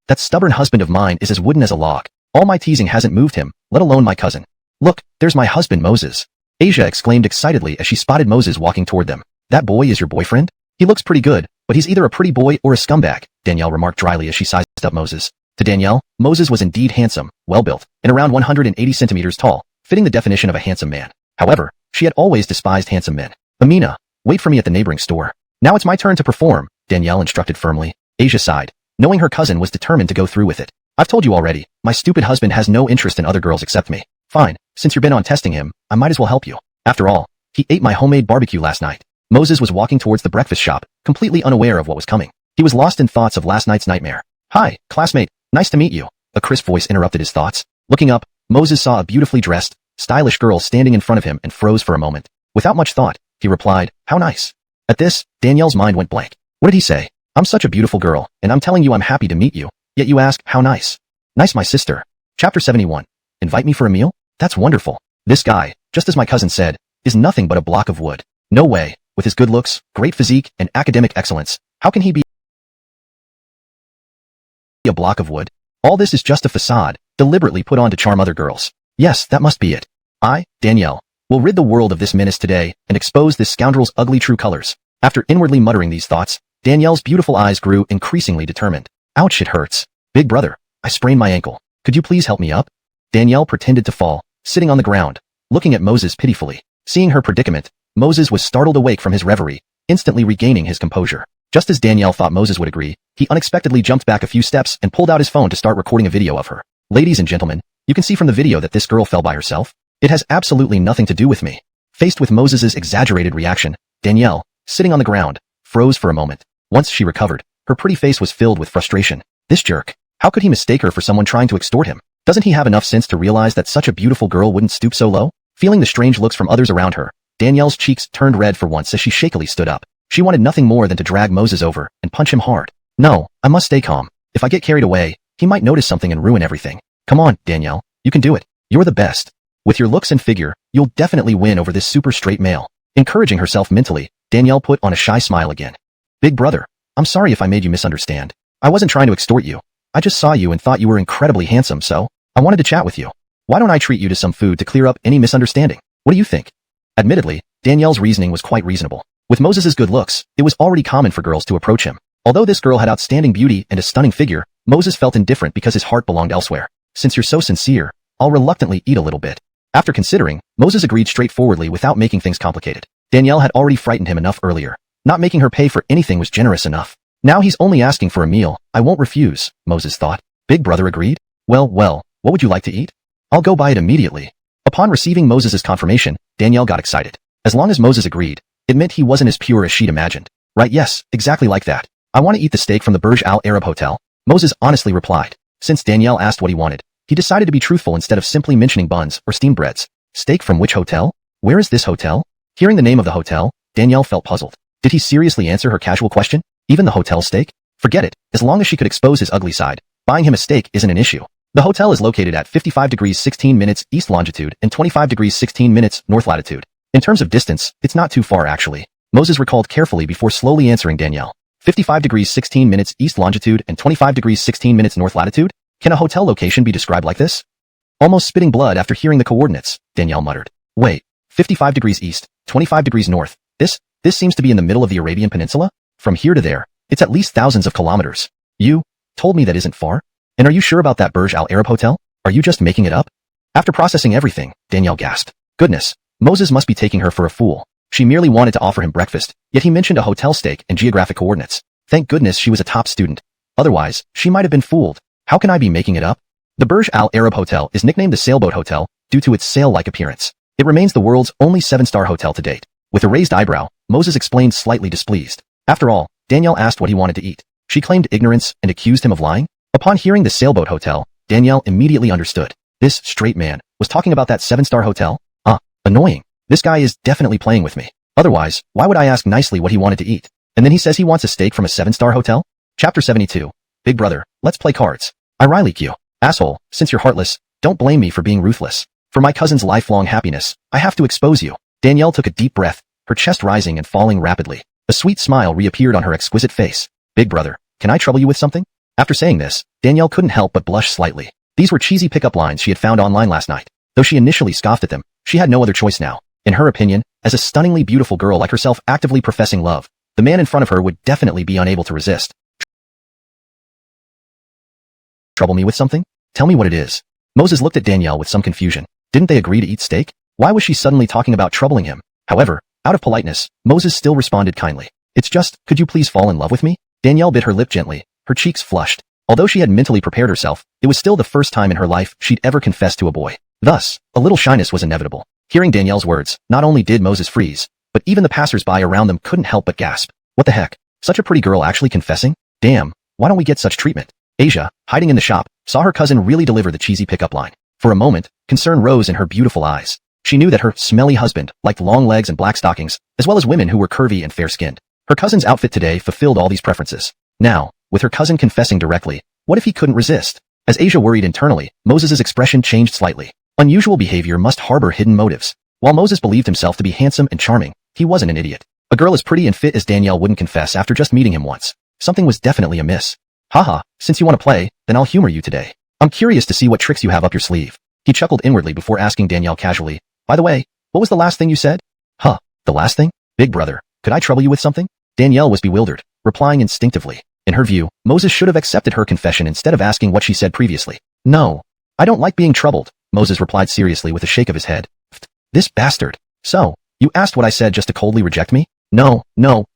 That stubborn husband of mine is as wooden as a log. All my teasing hasn't moved him, let alone my cousin. Look, there's my husband Moses. Asia exclaimed excitedly as she spotted Moses walking toward them. That boy is your boyfriend? He looks pretty good, but he's either a pretty boy or a scumbag, Danielle remarked dryly as she sized up Moses. To Danielle, Moses was indeed handsome, well-built, and around 180 centimeters tall, fitting the definition of a handsome man. However, she had always despised handsome men. Amina, wait for me at the neighboring store. Now it's my turn to perform, Danielle instructed firmly. Asia sighed, knowing her cousin was determined to go through with it. I've told you already, my stupid husband has no interest in other girls except me. Fine, since you're bent on testing him, I might as well help you. After all, he ate my homemade barbecue last night. Moses was walking towards the breakfast shop, completely unaware of what was coming. He was lost in thoughts of last night's nightmare. "Hi, classmate. Nice to meet you." A crisp voice interrupted his thoughts. Looking up, Moses saw a beautifully dressed, stylish girl standing in front of him and froze for a moment. Without much thought, he replied, "How nice." At this, Danielle's mind went blank. What did he say? "I'm such a beautiful girl, and I'm telling you I'm happy to meet you, yet you ask, how nice." "Nice, my sister." Chapter 71. Invite me for a meal? That's wonderful. This guy, just as my cousin said, is nothing but a block of wood. No way, with his good looks, great physique, and academic excellence, how can he be a block of wood? All this is just a facade, deliberately put on to charm other girls. Yes, that must be it. I, Danielle, will rid the world of this menace today and expose this scoundrel's ugly true colors. After inwardly muttering these thoughts, Danielle's beautiful eyes grew increasingly determined. Ouch, it hurts. Big brother, I sprained my ankle. Could you please help me up? Danielle pretended to fall, sitting on the ground, looking at Moses pitifully. Seeing her predicament, Moses was startled awake from his reverie, instantly regaining his composure. Just as Danielle thought Moses would agree, he unexpectedly jumped back a few steps and pulled out his phone to start recording a video of her. Ladies and gentlemen, you can see from the video that this girl fell by herself. It has absolutely nothing to do with me. Faced with Moses's exaggerated reaction, Danielle, sitting on the ground, froze for a moment. Once she recovered, her pretty face was filled with frustration. This jerk. How could he mistake her for someone trying to extort him? Doesn't he have enough sense to realize that such a beautiful girl wouldn't stoop so low? Feeling the strange looks from others around her, Danielle's cheeks turned red for once as she shakily stood up. She wanted nothing more than to drag Moses over and punch him hard. No, I must stay calm. If I get carried away, he might notice something and ruin everything. Come on, Danielle, you can do it. You're the best. With your looks and figure, you'll definitely win over this super straight male. Encouraging herself mentally, Danielle put on a shy smile again. Big brother, I'm sorry if I made you misunderstand. I wasn't trying to extort you. I just saw you and thought you were incredibly handsome, so I wanted to chat with you. Why don't I treat you to some food to clear up any misunderstanding? What do you think? Admittedly, Danielle's reasoning was quite reasonable. With Moses's good looks, it was already common for girls to approach him. Although this girl had outstanding beauty and a stunning figure, Moses felt indifferent because his heart belonged elsewhere. Since you're so sincere, I'll reluctantly eat a little bit. After considering, Moses agreed straightforwardly without making things complicated. Danielle had already frightened him enough earlier. Not making her pay for anything was generous enough. Now he's only asking for a meal. I won't refuse, Moses thought. Big brother agreed. Well, what would you like to eat? I'll go buy it immediately. Upon receiving Moses's confirmation, Danielle got excited. As long as Moses agreed, it meant he wasn't as pure as she'd imagined. Right, yes, exactly like that. I want to eat the steak from the Burj Al Arab Hotel, Moses honestly replied. Since Danielle asked what he wanted, he decided to be truthful instead of simply mentioning buns or steamed breads. Steak from which hotel? Where is this hotel? Hearing the name of the hotel, Danielle felt puzzled. Did he seriously answer her casual question? Even the hotel steak? Forget it, as long as she could expose his ugly side, buying him a steak isn't an issue. The hotel is located at 55 degrees 16 minutes east longitude and 25 degrees 16 minutes north latitude. In terms of distance, it's not too far actually. Moses recalled carefully before slowly answering Danielle. 55 degrees 16 minutes east longitude and 25 degrees 16 minutes north latitude? Can a hotel location be described like this? Almost spitting blood after hearing the coordinates, Danielle muttered. Wait, 55 degrees east, 25 degrees north. This seems to be in the middle of the Arabian Peninsula? From here to there, it's at least thousands of kilometers. You told me that isn't far? And are you sure about that Burj Al Arab Hotel? Are you just making it up? After processing everything, Danielle gasped. Goodness, Moses must be taking her for a fool. She merely wanted to offer him breakfast, yet he mentioned a hotel steak and geographic coordinates. Thank goodness she was a top student. Otherwise, she might have been fooled. How can I be making it up? The Burj Al Arab Hotel is nicknamed the Sailboat Hotel due to its sail-like appearance. It remains the world's only 7-star hotel to date. With a raised eyebrow, Moses explained slightly displeased. After all, Danielle asked what he wanted to eat. She claimed ignorance and accused him of lying. Upon hearing the Sailboat Hotel, Danielle immediately understood. This straight man was talking about that 7-star hotel? Annoying. This guy is definitely playing with me. Otherwise, why would I ask nicely what he wanted to eat? And then he says he wants a steak from a 7-star hotel? Chapter 72. Big brother, let's play cards. I like you. Asshole, since you're heartless, don't blame me for being ruthless. For my cousin's lifelong happiness, I have to expose you. Danielle took a deep breath, her chest rising and falling rapidly. A sweet smile reappeared on her exquisite face. Big brother, can I trouble you with something? After saying this, Danielle couldn't help but blush slightly. These were cheesy pickup lines she had found online last night. Though she initially scoffed at them, she had no other choice now. In her opinion, as a stunningly beautiful girl like herself actively professing love, the man in front of her would definitely be unable to resist. Trouble me with something? Tell me what it is. Moses looked at Danielle with some confusion. Didn't they agree to eat steak? Why was she suddenly talking about troubling him? However, out of politeness, Moses still responded kindly. It's just, could you please fall in love with me? Danielle bit her lip gently, her cheeks flushed. Although she had mentally prepared herself, it was still the first time in her life she'd ever confessed to a boy. Thus, a little shyness was inevitable. Hearing Danielle's words, not only did Moses freeze, but even the passers-by around them couldn't help but gasp. What the heck? Such a pretty girl actually confessing? Damn, why don't we get such treatment? Asia, hiding in the shop, saw her cousin really deliver the cheesy pickup line. For a moment, concern rose in her beautiful eyes. She knew that her smelly husband liked long legs and black stockings, as well as women who were curvy and fair-skinned. Her cousin's outfit today fulfilled all these preferences. Now, with her cousin confessing directly, what if he couldn't resist? As Asia worried internally, Moses's expression changed slightly. Unusual behavior must harbor hidden motives. While Moses believed himself to be handsome and charming, he wasn't an idiot. A girl as pretty and fit as Danielle wouldn't confess after just meeting him once. Something was definitely amiss. Haha, since you want to play, then I'll humor you today. I'm curious to see what tricks you have up your sleeve. He chuckled inwardly before asking Danielle casually, by the way, what was the last thing you said? Huh, the last thing? Big brother, could I trouble you with something? Danielle was bewildered, replying instinctively. In her view, Moses should have accepted her confession instead of asking what she said previously. No, I don't like being troubled, Moses replied seriously with a shake of his head. This bastard. So, you asked what I said just to coldly reject me? No,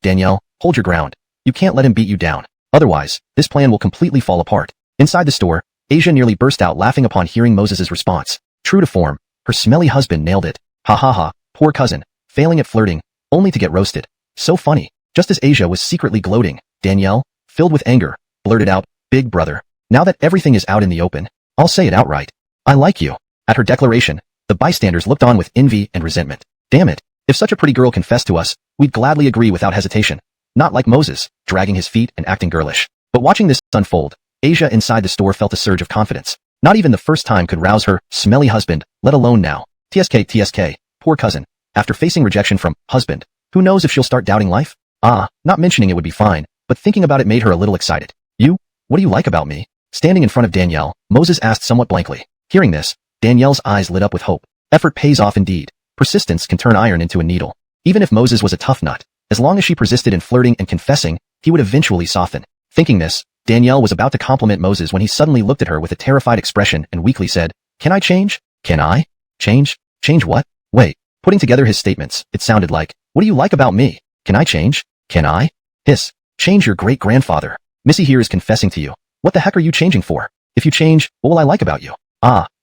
Danielle, hold your ground. You can't let him beat you down. Otherwise, this plan will completely fall apart. Inside the store, Asia nearly burst out laughing upon hearing Moses's response. True to form, her smelly husband nailed it. Ha ha ha, poor cousin, failing at flirting, only to get roasted. So funny. Just as Asia was secretly gloating, Danielle, filled with anger, blurted out, Big brother, now that everything is out in the open, I'll say it outright. I like you. At her declaration, the bystanders looked on with envy and resentment. Damn it, if such a pretty girl confessed to us, we'd gladly agree without hesitation. Not like Moses, dragging his feet and acting girlish. But watching this unfold, Asia inside the store felt a surge of confidence. Not even the first time could rouse her smelly husband, let alone now. TSK, poor cousin. After facing rejection from husband, who knows if she'll start doubting life? Not mentioning it would be fine, but thinking about it made her a little excited. You? What do you like about me? Standing in front of Danielle, Moses asked somewhat blankly. Hearing this, Danielle's eyes lit up with hope. Effort pays off indeed. Persistence can turn iron into a needle. Even if Moses was a tough nut, as long as she persisted in flirting and confessing, he would eventually soften. Thinking this, Danielle was about to compliment Moses when he suddenly looked at her with a terrified expression and weakly said, Can I change? Can I? Change? Change what? Wait. Putting together his statements, it sounded like, What do you like about me? Can I change? Can I? Hiss. Change your great-grandfather. Missy here is confessing to you. What the heck are you changing for? If you change, what will I like about you?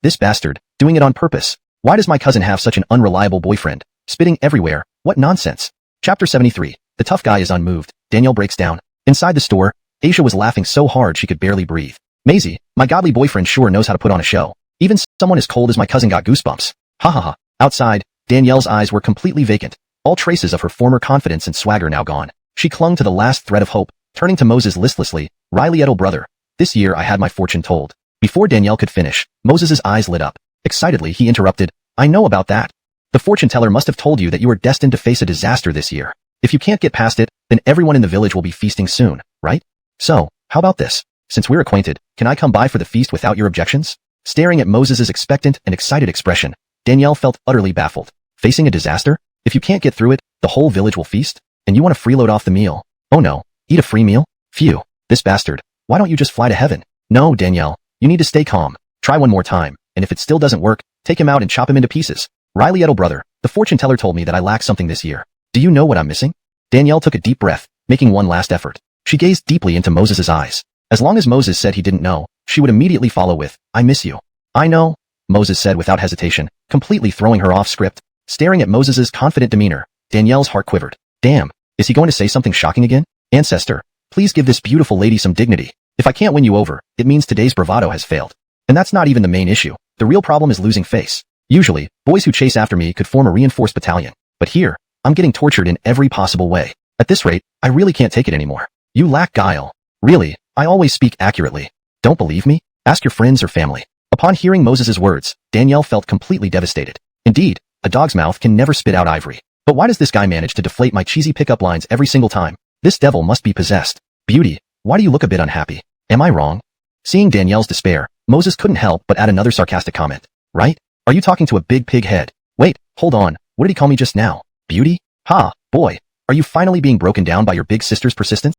This bastard, doing it on purpose. Why does my cousin have such an unreliable boyfriend? Spitting everywhere, what nonsense. Chapter 73. The tough guy is unmoved. Danielle breaks down. Inside the store, Asia was laughing so hard she could barely breathe. Maisie, my godly boyfriend sure knows how to put on a show. Even someone as cold as my cousin got goosebumps. Ha ha ha. Outside, Danielle's eyes were completely vacant. All traces of her former confidence and swagger now gone. She clung to the last thread of hope, turning to Moses listlessly. Riley Edel brother. This year I had my fortune told. Before Danielle could finish, Moses's eyes lit up. Excitedly he interrupted. I know about that. The fortune teller must have told you that you are destined to face a disaster this year. If you can't get past it, then everyone in the village will be feasting soon, right? So, how about this? Since we're acquainted, can I come by for the feast without your objections? Staring at Moses's expectant and excited expression, Danielle felt utterly baffled. Facing a disaster? If you can't get through it, the whole village will feast? And you want to freeload off the meal? Oh no, eat a free meal? Phew, this bastard. Why don't you just fly to heaven? No, Danielle, you need to stay calm. Try one more time, and if it still doesn't work, take him out and chop him into pieces. Riley Edel brother, the fortune teller told me that I lack something this year. Do you know what I'm missing? Danielle took a deep breath, making one last effort. She gazed deeply into Moses's eyes. As long as Moses said he didn't know, she would immediately follow with, I miss you. I know, Moses said without hesitation, completely throwing her off script. Staring at Moses's confident demeanor, Danielle's heart quivered. Damn, is he going to say something shocking again? Ancestor, please give this beautiful lady some dignity. If I can't win you over, it means today's bravado has failed. And that's not even the main issue. The real problem is losing face. Usually, boys who chase after me could form a reinforced battalion. But here, I'm getting tortured in every possible way. At this rate, I really can't take it anymore. You lack guile. Really, I always speak accurately. Don't believe me? Ask your friends or family. Upon hearing Moses's words, Danielle felt completely devastated. Indeed, a dog's mouth can never spit out ivory. But why does this guy manage to deflate my cheesy pickup lines every single time? This devil must be possessed. Beauty, why do you look a bit unhappy? Am I wrong? Seeing Danielle's despair, Moses couldn't help but add another sarcastic comment. Right? Are you talking to a big pig head? Wait, hold on, what did he call me just now? Beauty? Ha, boy, are you finally being broken down by your big sister's persistence?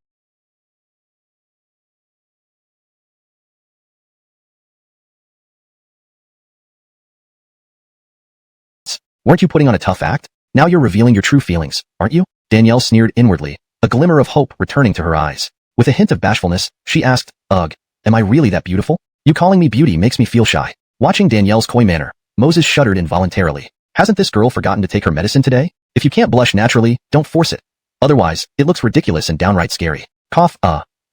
Weren't you putting on a tough act? Now you're revealing your true feelings, aren't you? Danielle sneered inwardly, a glimmer of hope returning to her eyes. With a hint of bashfulness, she asked, Ugh, am I really that beautiful? You calling me beauty makes me feel shy. Watching Danielle's coy manner, Moses shuddered involuntarily. Hasn't this girl forgotten to take her medicine today? If you can't blush naturally, don't force it. Otherwise, it looks ridiculous and downright scary. Cough,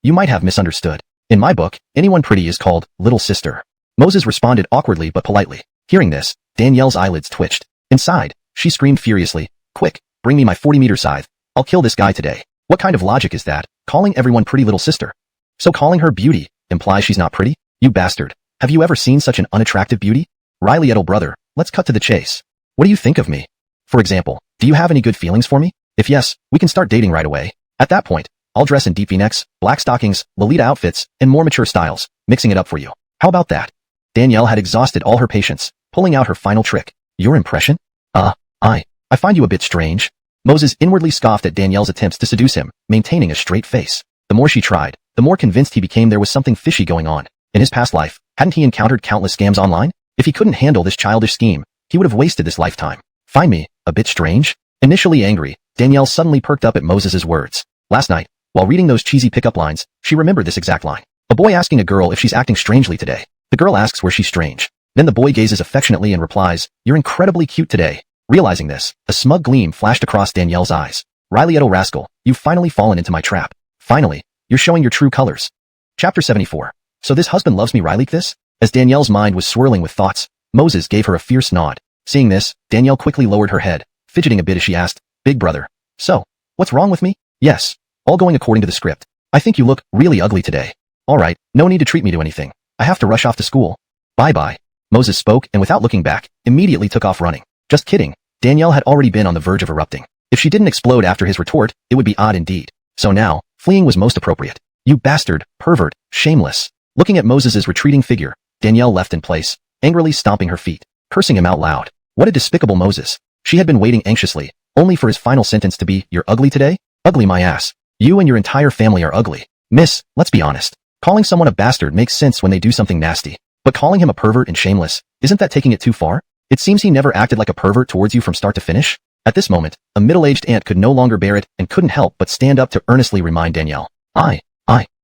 you might have misunderstood. In my book, anyone pretty is called little sister. Moses responded awkwardly but politely. Hearing this, Danielle's eyelids twitched. Inside, she screamed furiously, "Quick, bring me my 40-meter scythe. I'll kill this guy today." What kind of logic is that, calling everyone pretty little sister? So calling her beauty implies she's not pretty? You bastard. Have you ever seen such an unattractive beauty? Riley Edel brother, let's cut to the chase. What do you think of me? For example, do you have any good feelings for me? If yes, we can start dating right away. At that point, I'll dress in deep V-necks, black stockings, Lolita outfits, and more mature styles, mixing it up for you. How about that? Danielle had exhausted all her patience, pulling out her final trick. Your impression? I find you a bit strange. Moses inwardly scoffed at Danielle's attempts to seduce him, maintaining a straight face. The more she tried, the more convinced he became there was something fishy going on. In his past life, hadn't he encountered countless scams online? If he couldn't handle this childish scheme, he would have wasted this lifetime. Find me a bit strange? Initially angry, Danielle suddenly perked up at Moses's words. Last night, while reading those cheesy pickup lines, she remembered this exact line. A boy asking a girl if she's acting strangely today. The girl asks where she's strange. Then the boy gazes affectionately and replies, "You're incredibly cute today." Realizing this, a smug gleam flashed across Danielle's eyes. Riley Edel rascal, you've finally fallen into my trap. Finally, you're showing your true colors. Chapter 74. So this husband loves me, Riley? This? As Danielle's mind was swirling with thoughts, Moses gave her a fierce nod. Seeing this, Danielle quickly lowered her head, fidgeting a bit as she asked, "Big brother. So, what's wrong with me?" "Yes. All going according to the script. I think you look really ugly today." "Alright, no need to treat me to anything. I have to rush off to school. Bye-bye." Moses spoke and without looking back, immediately took off running. Just kidding. Danielle had already been on the verge of erupting. If she didn't explode after his retort, it would be odd indeed. So now, fleeing was most appropriate. You bastard, pervert, shameless. Looking at Moses's retreating figure, Danielle left in place, angrily stomping her feet, cursing him out loud. What a despicable Moses. She had been waiting anxiously, only for his final sentence to be, "You're ugly today?" Ugly my ass. You and your entire family are ugly. Miss, let's be honest. Calling someone a bastard makes sense when they do something nasty. But calling him a pervert and shameless, isn't that taking it too far? It seems he never acted like a pervert towards you from start to finish. At this moment, a middle-aged aunt could no longer bear it and couldn't help but stand up to earnestly remind Danielle.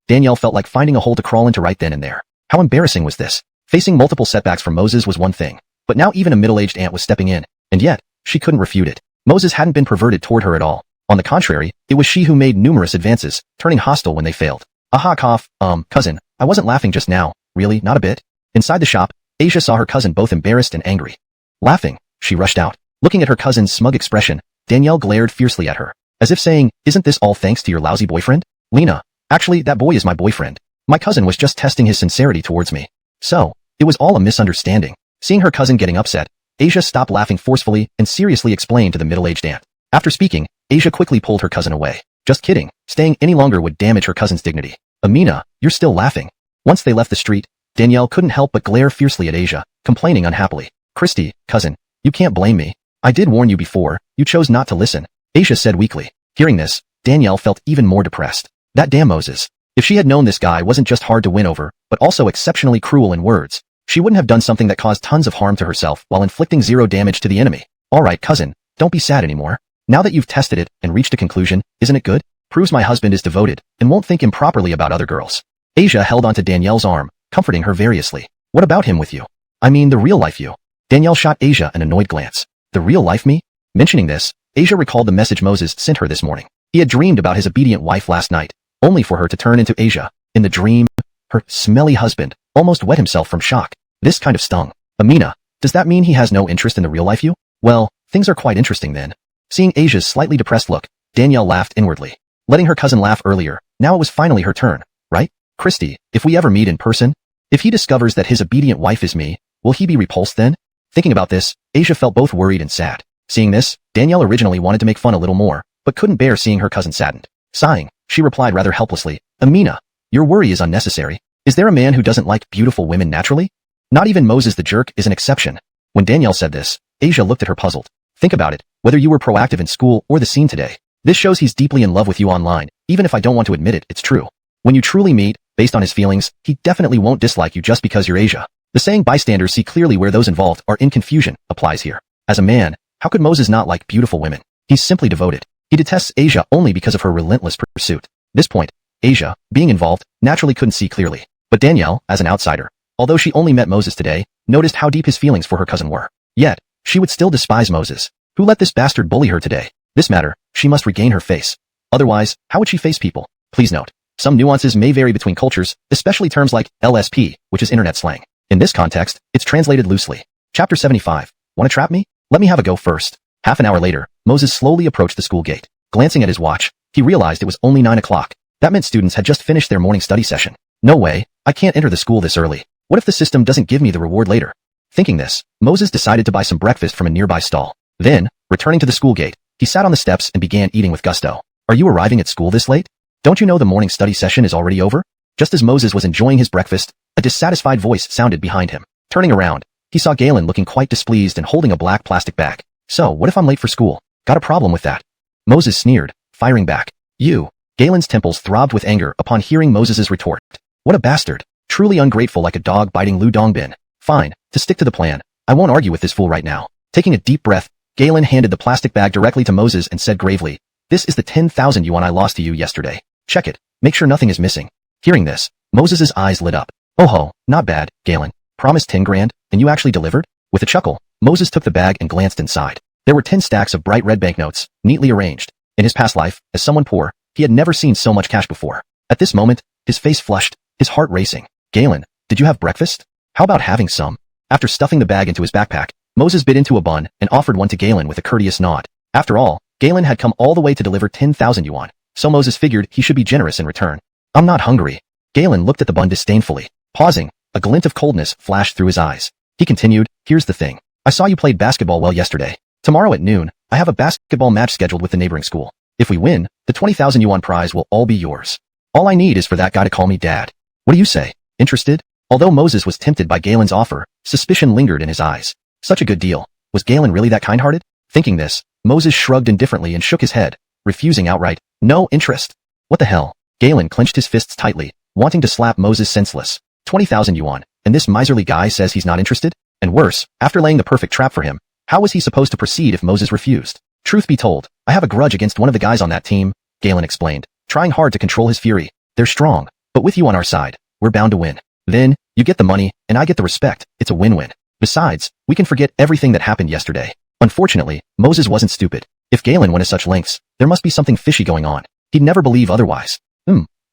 Danielle felt like finding a hole to crawl into right then and there. How embarrassing was this? Facing multiple setbacks from Moses was one thing, but now even a middle-aged aunt was stepping in, and yet, she couldn't refute it. Moses hadn't been perverted toward her at all. On the contrary, it was she who made numerous advances, turning hostile when they failed. Aha cough, cousin, I wasn't laughing just now, really, not a bit. Inside the shop, Asia saw her cousin both embarrassed and angry. Laughing, she rushed out. Looking at her cousin's smug expression, Danielle glared fiercely at her, as if saying, "Isn't this all thanks to your lousy boyfriend?" "Lena, actually that boy is my boyfriend. My cousin was just testing his sincerity towards me." So, it was all a misunderstanding. Seeing her cousin getting upset, Asia stopped laughing forcefully and seriously explained to the middle-aged aunt. After speaking, Asia quickly pulled her cousin away. Just kidding, staying any longer would damage her cousin's dignity. "Amina, you're still laughing." Once they left the street, Danielle couldn't help but glare fiercely at Asia, complaining unhappily. "Christy, cousin, you can't blame me. I did warn you before, you chose not to listen," Asia said weakly. Hearing this, Danielle felt even more depressed. That damn Moses. If she had known this guy wasn't just hard to win over, but also exceptionally cruel in words, she wouldn't have done something that caused tons of harm to herself while inflicting zero damage to the enemy. "Alright, cousin, don't be sad anymore. Now that you've tested it and reached a conclusion, isn't it good? Proves my husband is devoted and won't think improperly about other girls." Asia held onto Danielle's arm, comforting her variously. "What about him with you? I mean the real-life you." Danielle shot Asia an annoyed glance. "The real-life me?" Mentioning this, Asia recalled the message Moses sent her this morning. He had dreamed about his obedient wife last night, only for her to turn into Asia. In the dream, her smelly husband almost wet himself from shock. This kind of stung. "Amina, does that mean he has no interest in the real-life you?" "Well, things are quite interesting then." Seeing Asia's slightly depressed look, Danielle laughed inwardly. Letting her cousin laugh earlier, now it was finally her turn, right? "Christy, if we ever meet in person, if he discovers that his obedient wife is me, will he be repulsed then?" Thinking about this, Asia felt both worried and sad. Seeing this, Danielle originally wanted to make fun a little more, but couldn't bear seeing her cousin saddened. Sighing, she replied rather helplessly, "Amina, your worry is unnecessary. Is there a man who doesn't like beautiful women naturally? Not even Moses the jerk is an exception." When Danielle said this, Asia looked at her puzzled. "Think about it, whether you were proactive in school or the scene today. This shows he's deeply in love with you online, even if I don't want to admit it, it's true. When you truly meet, based on his feelings, he definitely won't dislike you just because you're Asia. The saying bystanders see clearly where those involved are in confusion applies here. As a man, how could Moses not like beautiful women? He's simply devoted. He detests Asia only because of her relentless pursuit." This point, Asia, being involved, naturally couldn't see clearly. But Danielle, as an outsider, although she only met Moses today, noticed how deep his feelings for her cousin were. Yet, she would still despise Moses. Who let this bastard bully her today? This matter, she must regain her face. Otherwise, how would she face people? Please note, some nuances may vary between cultures, especially terms like LSP, which is internet slang. In this context, it's translated loosely. Chapter 75. Want to trap me? Let me have a go first. Half an hour later, Moses slowly approached the school gate. Glancing at his watch, he realized it was only 9 o'clock. That meant students had just finished their morning study session. No way, I can't enter the school this early. What if the system doesn't give me the reward later? Thinking this, Moses decided to buy some breakfast from a nearby stall. Then, returning to the school gate, he sat on the steps and began eating with gusto. Are you arriving at school this late? Don't you know the morning study session is already over? Just as Moses was enjoying his breakfast, a dissatisfied voice sounded behind him. Turning around, he saw Galen looking quite displeased and holding a black plastic bag. So, what if I'm late for school? Got a problem with that? Moses sneered, firing back. You. Galen's temples throbbed with anger upon hearing Moses's retort. What a bastard. Truly ungrateful, like a dog biting Lu Dongbin. Fine, to stick to the plan, I won't argue with this fool right now. Taking a deep breath, Galen handed the plastic bag directly to Moses and said gravely, this is the 10,000 yuan I lost to you yesterday. Check it, make sure nothing is missing. Hearing this, Moses's eyes lit up. Oh ho, not bad, Galen. Promised 10 grand, and you actually delivered? With a chuckle, Moses took the bag and glanced inside. There were 10 stacks of bright red banknotes, neatly arranged. In his past life, as someone poor, he had never seen so much cash before. At this moment, his face flushed, his heart racing. Galen, did you have breakfast? How about having some? After stuffing the bag into his backpack, Moses bit into a bun and offered one to Galen with a courteous nod. After all, Galen had come all the way to deliver 10,000 yuan, so Moses figured he should be generous in return. I'm not hungry. Galen looked at the bun disdainfully. Pausing, a glint of coldness flashed through his eyes. He continued, here's the thing. I saw you played basketball well yesterday. Tomorrow at noon, I have a basketball match scheduled with the neighboring school. If we win, the 20,000 yuan prize will all be yours. All I need is for that guy to call me dad. What do you say? Interested? Although Moses was tempted by Galen's offer, suspicion lingered in his eyes. Such a good deal. Was Galen really that kind-hearted? Thinking this, Moses shrugged indifferently and shook his head, refusing outright. No interest. What the hell? Galen clenched his fists tightly, wanting to slap Moses senseless. 20,000 yuan, and this miserly guy says he's not interested? And worse, after laying the perfect trap for him, how was he supposed to proceed if Moses refused? Truth be told, I have a grudge against one of the guys on that team, Galen explained, trying hard to control his fury. They're strong, but with you on our side, we're bound to win. Then, you get the money, and I get the respect. It's a win-win. Besides, we can forget everything that happened yesterday. Unfortunately, Moses wasn't stupid. If Galen went to such lengths, there must be something fishy going on. He'd never believe otherwise.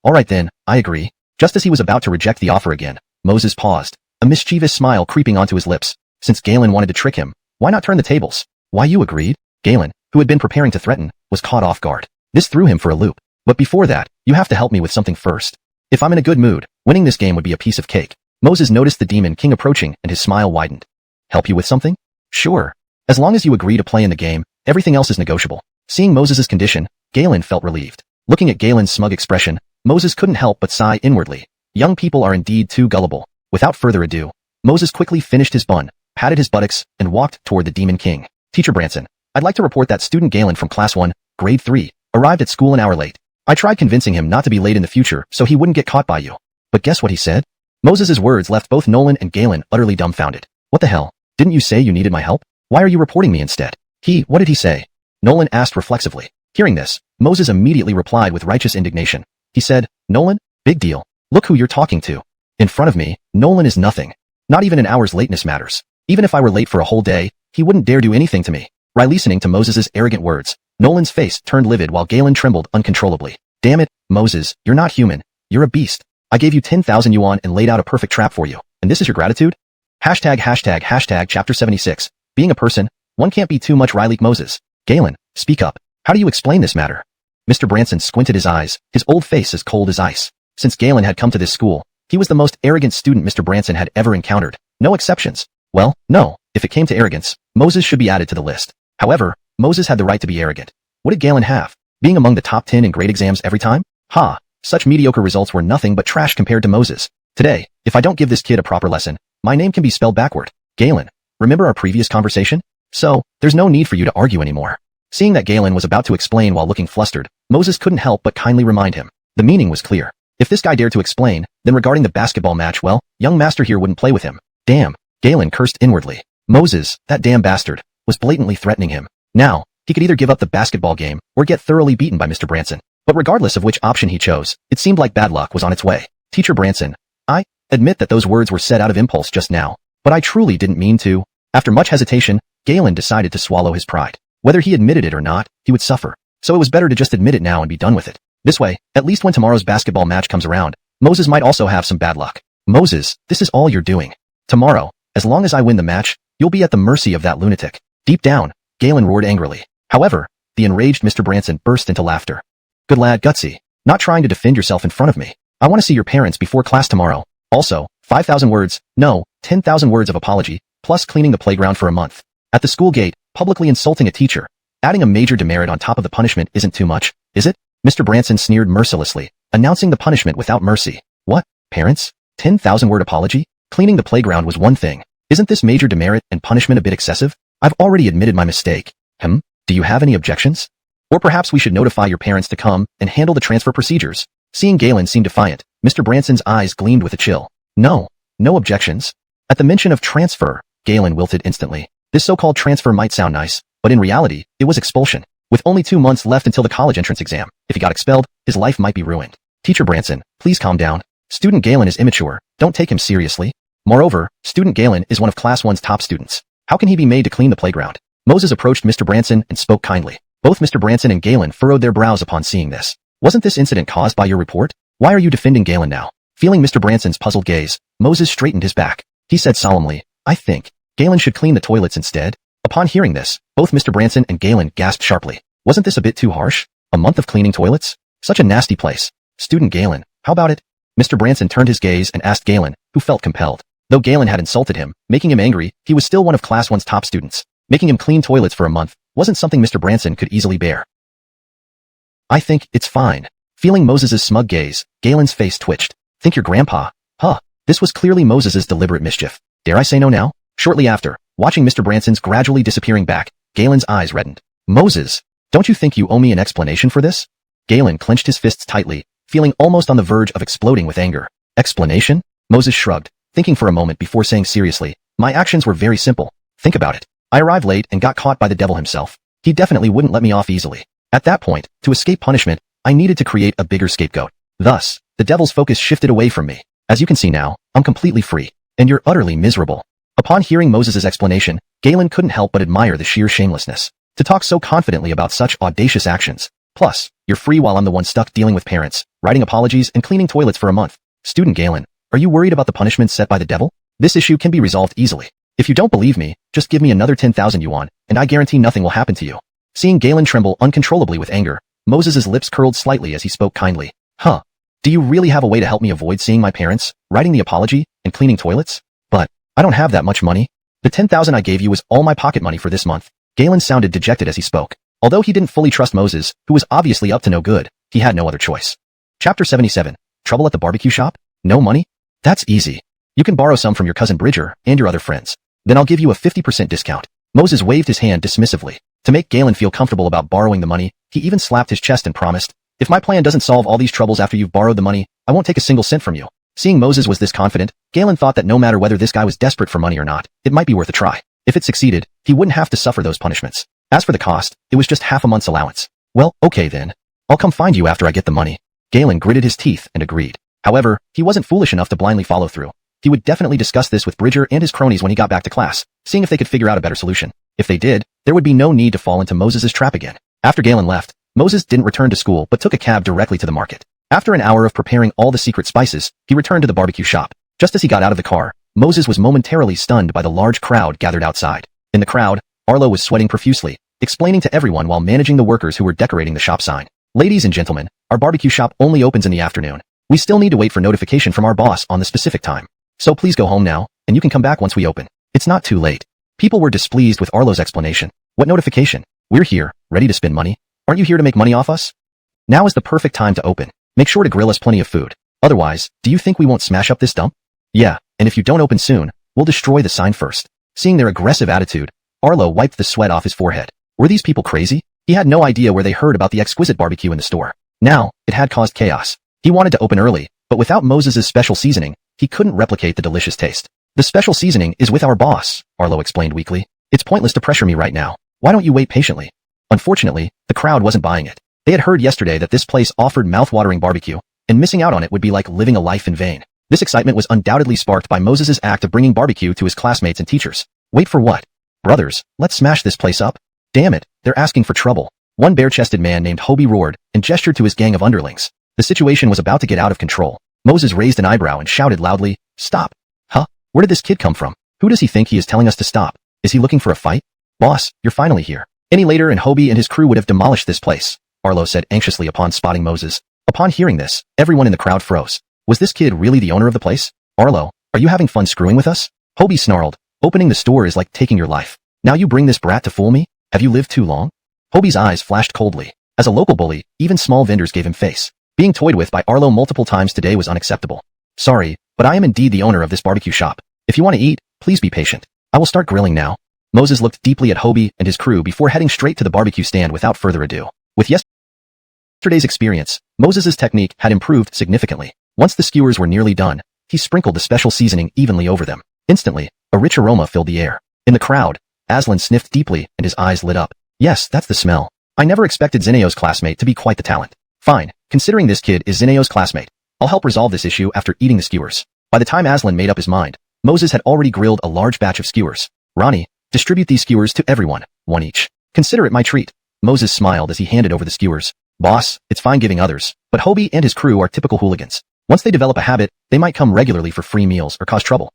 Alright then, I agree. Just as he was about to reject the offer again, Moses paused, a mischievous smile creeping onto his lips. Since Galen wanted to trick him, why not turn the tables? Why, you agreed? Galen, who had been preparing to threaten, was caught off guard. This threw him for a loop. But before that, you have to help me with something first. If I'm in a good mood, winning this game would be a piece of cake. Moses noticed the demon king approaching and his smile widened. Help you with something? Sure. As long as you agree to play in the game, everything else is negotiable. Seeing Moses's condition, Galen felt relieved. Looking at Galen's smug expression, Moses couldn't help but sigh inwardly. Young people are indeed too gullible. Without further ado, Moses quickly finished his bun, patted his buttocks, and walked toward the demon king. Teacher Branson, I'd like to report that student Galen from class 1, grade 3, arrived at school an hour late. I tried convincing him not to be late in the future so he wouldn't get caught by you. But guess what he said? Moses's words left both Nolan and Galen utterly dumbfounded. What the hell? Didn't you say you needed my help? Why are you reporting me instead? What did he say? Nolan asked reflexively. Hearing this, Moses immediately replied with righteous indignation. He said, Nolan, big deal. Look who you're talking to. In front of me, Nolan is nothing. Not even an hour's lateness matters. Even if I were late for a whole day, he wouldn't dare do anything to me. Listening to Moses's arrogant words, Nolan's face turned livid while Galen trembled uncontrollably. Damn it, Moses, you're not human. You're a beast. I gave you 10,000 yuan and laid out a perfect trap for you. And this is your gratitude? Hashtag chapter 76. Being a person, one can't be too much like Moses. Galen, speak up. How do you explain this matter? Mr. Branson squinted his eyes, his old face as cold as ice. Since Galen had come to this school, he was the most arrogant student Mr. Branson had ever encountered. No exceptions. Well, no, if it came to arrogance, Moses should be added to the list. However, Moses had the right to be arrogant. What did Galen have? Being among the top 10 in grade exams every time? Such mediocre results were nothing but trash compared to Moses. Today, if I don't give this kid a proper lesson, my name can be spelled backward. Galen, remember our previous conversation? So, there's no need for you to argue anymore. Seeing that Galen was about to explain while looking flustered, Moses couldn't help but kindly remind him. The meaning was clear. If this guy dared to explain, then regarding the basketball match, well, young master here wouldn't play with him. Damn, Galen cursed inwardly. Moses, that damn bastard, was blatantly threatening him. Now, he could either give up the basketball game or get thoroughly beaten by Mr. Branson. But regardless of which option he chose, it seemed like bad luck was on its way. Teacher Branson, I admit that those words were said out of impulse just now, but I truly didn't mean to. After much hesitation, Galen decided to swallow his pride. Whether he admitted it or not, he would suffer. So it was better to just admit it now and be done with it. This way, at least when tomorrow's basketball match comes around, Moses might also have some bad luck. Moses, this is all you're doing. Tomorrow, as long as I win the match, you'll be at the mercy of that lunatic. Deep down, Galen roared angrily. However, the enraged Mr. Branson burst into laughter. Good lad, Gutsy. Not trying to defend yourself in front of me. I want to see your parents before class tomorrow. Also, 5,000 words, no, 10,000 words of apology, plus cleaning the playground for a month. At the school gate, publicly insulting a teacher. Adding a major demerit on top of the punishment isn't too much, is it? Mr. Branson sneered mercilessly, announcing the punishment without mercy. What? Parents? 10,000 word apology? Cleaning the playground was one thing. Isn't this major demerit and punishment a bit excessive? I've already admitted my mistake. Do you have any objections? Or perhaps we should notify your parents to come and handle the transfer procedures. Seeing Galen seem defiant, Mr. Branson's eyes gleamed with a chill. No objections. At the mention of transfer, Galen wilted instantly. This so-called transfer might sound nice, but in reality, it was expulsion. With only 2 months left until the college entrance exam, if he got expelled, his life might be ruined. Teacher Branson, please calm down. Student Galen is immature, don't take him seriously. Moreover, Student Galen is one of Class 1's top students. How can he be made to clean the playground? Moses approached Mr. Branson and spoke kindly. Both Mr. Branson and Galen furrowed their brows upon seeing this. Wasn't this incident caused by your report? Why are you defending Galen now? Feeling Mr. Branson's puzzled gaze, Moses straightened his back. He said solemnly, I think Galen should clean the toilets instead. Upon hearing this, both Mr. Branson and Galen gasped sharply. Wasn't this a bit too harsh? A month of cleaning toilets? Such a nasty place. Student Galen, how about it? Mr. Branson turned his gaze and asked Galen, who felt compelled. Though Galen had insulted him, making him angry, he was still one of Class 1's top students. Making him clean toilets for a month wasn't something Mr. Branson could easily bear. I think it's fine. Feeling Moses's smug gaze, Galen's face twitched. Think your grandpa? Huh. This was clearly Moses's deliberate mischief. Dare I say no now? Shortly after, watching Mr. Branson's gradually disappearing back, Galen's eyes reddened. Moses, don't you think you owe me an explanation for this? Galen clenched his fists tightly, feeling almost on the verge of exploding with anger. Explanation? Moses shrugged, thinking for a moment before saying seriously, my actions were very simple. Think about it. I arrived late and got caught by the devil himself. He definitely wouldn't let me off easily. At that point, to escape punishment, I needed to create a bigger scapegoat. Thus, the devil's focus shifted away from me. As you can see now, I'm completely free. And you're utterly miserable. Upon hearing Moses's explanation, Galen couldn't help but admire the sheer shamelessness. To talk so confidently about such audacious actions. Plus, you're free while I'm the one stuck dealing with parents, writing apologies and cleaning toilets for a month. Student Galen, are you worried about the punishment set by the devil? This issue can be resolved easily. If you don't believe me, just give me another 10,000 yuan, and I guarantee nothing will happen to you. Seeing Galen tremble uncontrollably with anger, Moses's lips curled slightly as he spoke kindly. Huh. Do you really have a way to help me avoid seeing my parents, writing the apology, and cleaning toilets? But, I don't have that much money. The 10,000 I gave you was all my pocket money for this month. Galen sounded dejected as he spoke. Although he didn't fully trust Moses, who was obviously up to no good, he had no other choice. Chapter 77. Trouble at the barbecue shop? No money? That's easy. You can borrow some from your cousin Bridger and your other friends. Then I'll give you a 50% discount. Moses waved his hand dismissively. To make Galen feel comfortable about borrowing the money, he even slapped his chest and promised, if my plan doesn't solve all these troubles after you've borrowed the money, I won't take a single cent from you. Seeing Moses was this confident, Galen thought that no matter whether this guy was desperate for money or not, it might be worth a try. If it succeeded, he wouldn't have to suffer those punishments. As for the cost, it was just half a month's allowance. Well, okay then. I'll come find you after I get the money. Galen gritted his teeth and agreed. However, he wasn't foolish enough to blindly follow through. He would definitely discuss this with Bridger and his cronies when he got back to class, seeing if they could figure out a better solution. If they did, there would be no need to fall into Moses's trap again. After Galen left, Moses didn't return to school but took a cab directly to the market. After an hour of preparing all the secret spices, he returned to the barbecue shop. Just as he got out of the car, Moses was momentarily stunned by the large crowd gathered outside. In the crowd, Arlo was sweating profusely, explaining to everyone while managing the workers who were decorating the shop sign. Ladies and gentlemen, our barbecue shop only opens in the afternoon. We still need to wait for notification from our boss on the specific time. So please go home now, and you can come back once we open. It's not too late. People were displeased with Arlo's explanation. What notification? We're here, ready to spend money. Aren't you here to make money off us? Now is the perfect time to open. Make sure to grill us plenty of food. Otherwise, do you think we won't smash up this dump? Yeah, and if you don't open soon, we'll destroy the sign first. Seeing their aggressive attitude, Arlo wiped the sweat off his forehead. Were these people crazy? He had no idea where they heard about the exquisite barbecue in the store. Now, it had caused chaos. He wanted to open early, but without Moses's special seasoning, he couldn't replicate the delicious taste. The special seasoning is with our boss, Arlo explained weakly. It's pointless to pressure me right now. Why don't you wait patiently? Unfortunately, the crowd wasn't buying it. They had heard yesterday that this place offered mouth-watering barbecue, and missing out on it would be like living a life in vain. This excitement was undoubtedly sparked by Moses's act of bringing barbecue to his classmates and teachers. Wait for what? Brothers, let's smash this place up. Damn it, they're asking for trouble. One bare-chested man named Hobie roared and gestured to his gang of underlings. The situation was about to get out of control. Moses raised an eyebrow and shouted loudly, "Stop!" Huh? Where did this kid come from? Who does he think he is telling us to stop? Is he looking for a fight? Boss, you're finally here. Any later and Hobie and his crew would have demolished this place, Arlo said anxiously upon spotting Moses. Upon hearing this, everyone in the crowd froze. Was this kid really the owner of the place? Arlo, are you having fun screwing with us? Hobie snarled. Opening the store is like taking your life. Now you bring this brat to fool me? Have you lived too long? Hobie's eyes flashed coldly. As a local bully, even small vendors gave him face. Being toyed with by Arlo multiple times today was unacceptable. Sorry, but I am indeed the owner of this barbecue shop. If you want to eat, please be patient. I will start grilling now. Moses looked deeply at Hobie and his crew before heading straight to the barbecue stand without further ado. With yesterday's experience, Moses's technique had improved significantly. Once the skewers were nearly done, he sprinkled the special seasoning evenly over them. Instantly, a rich aroma filled the air. In the crowd, Aslan sniffed deeply and his eyes lit up. Yes, that's the smell. I never expected Zinneo's classmate to be quite the talent. Fine, considering this kid is Zinneo's classmate, I'll help resolve this issue after eating the skewers. By the time Aslan made up his mind, Moses had already grilled a large batch of skewers. Ronnie, distribute these skewers to everyone, one each. Consider it my treat. Moses smiled as he handed over the skewers. Boss, it's fine giving others, but Hobie and his crew are typical hooligans. Once they develop a habit, they might come regularly for free meals or cause trouble.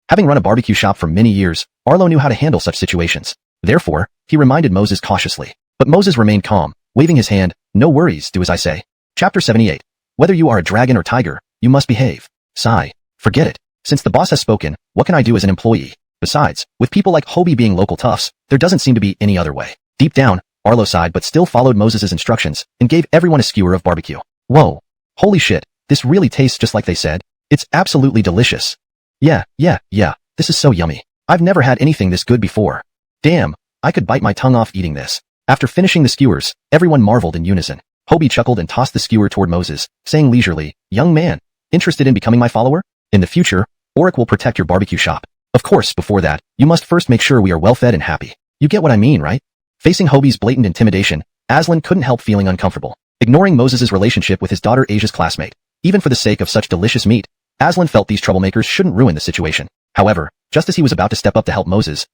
Having run a barbecue shop for many years, Arlo knew how to handle such situations. Therefore, he reminded Moses cautiously. But Moses remained calm, waving his hand. No worries, do as I say. Chapter 78. Whether you are a dragon or tiger, you must behave. Sigh. Forget it. Since the boss has spoken, what can I do as an employee? Besides, with people like Hobie being local toughs, there doesn't seem to be any other way. Deep down, Arlo sighed but still followed Moses's instructions and gave everyone a skewer of barbecue. Whoa. Holy shit, this really tastes just like they said. It's absolutely delicious. Yeah, this is so yummy. I've never had anything this good before. Damn, I could bite my tongue off eating this. After finishing the skewers, everyone marveled in unison. Hobie chuckled and tossed the skewer toward Moses, saying leisurely, "Young man, interested in becoming my follower? In the future, Oric will protect your barbecue shop. Of course, before that, you must first make sure we are well fed and happy. You get what I mean, right?" Facing Hobie's blatant intimidation, Aslan couldn't help feeling uncomfortable. Ignoring Moses's relationship with his daughter Asia's classmate, even for the sake of such delicious meat, Aslan felt these troublemakers shouldn't ruin the situation. However, just as he was about to step up to help Moses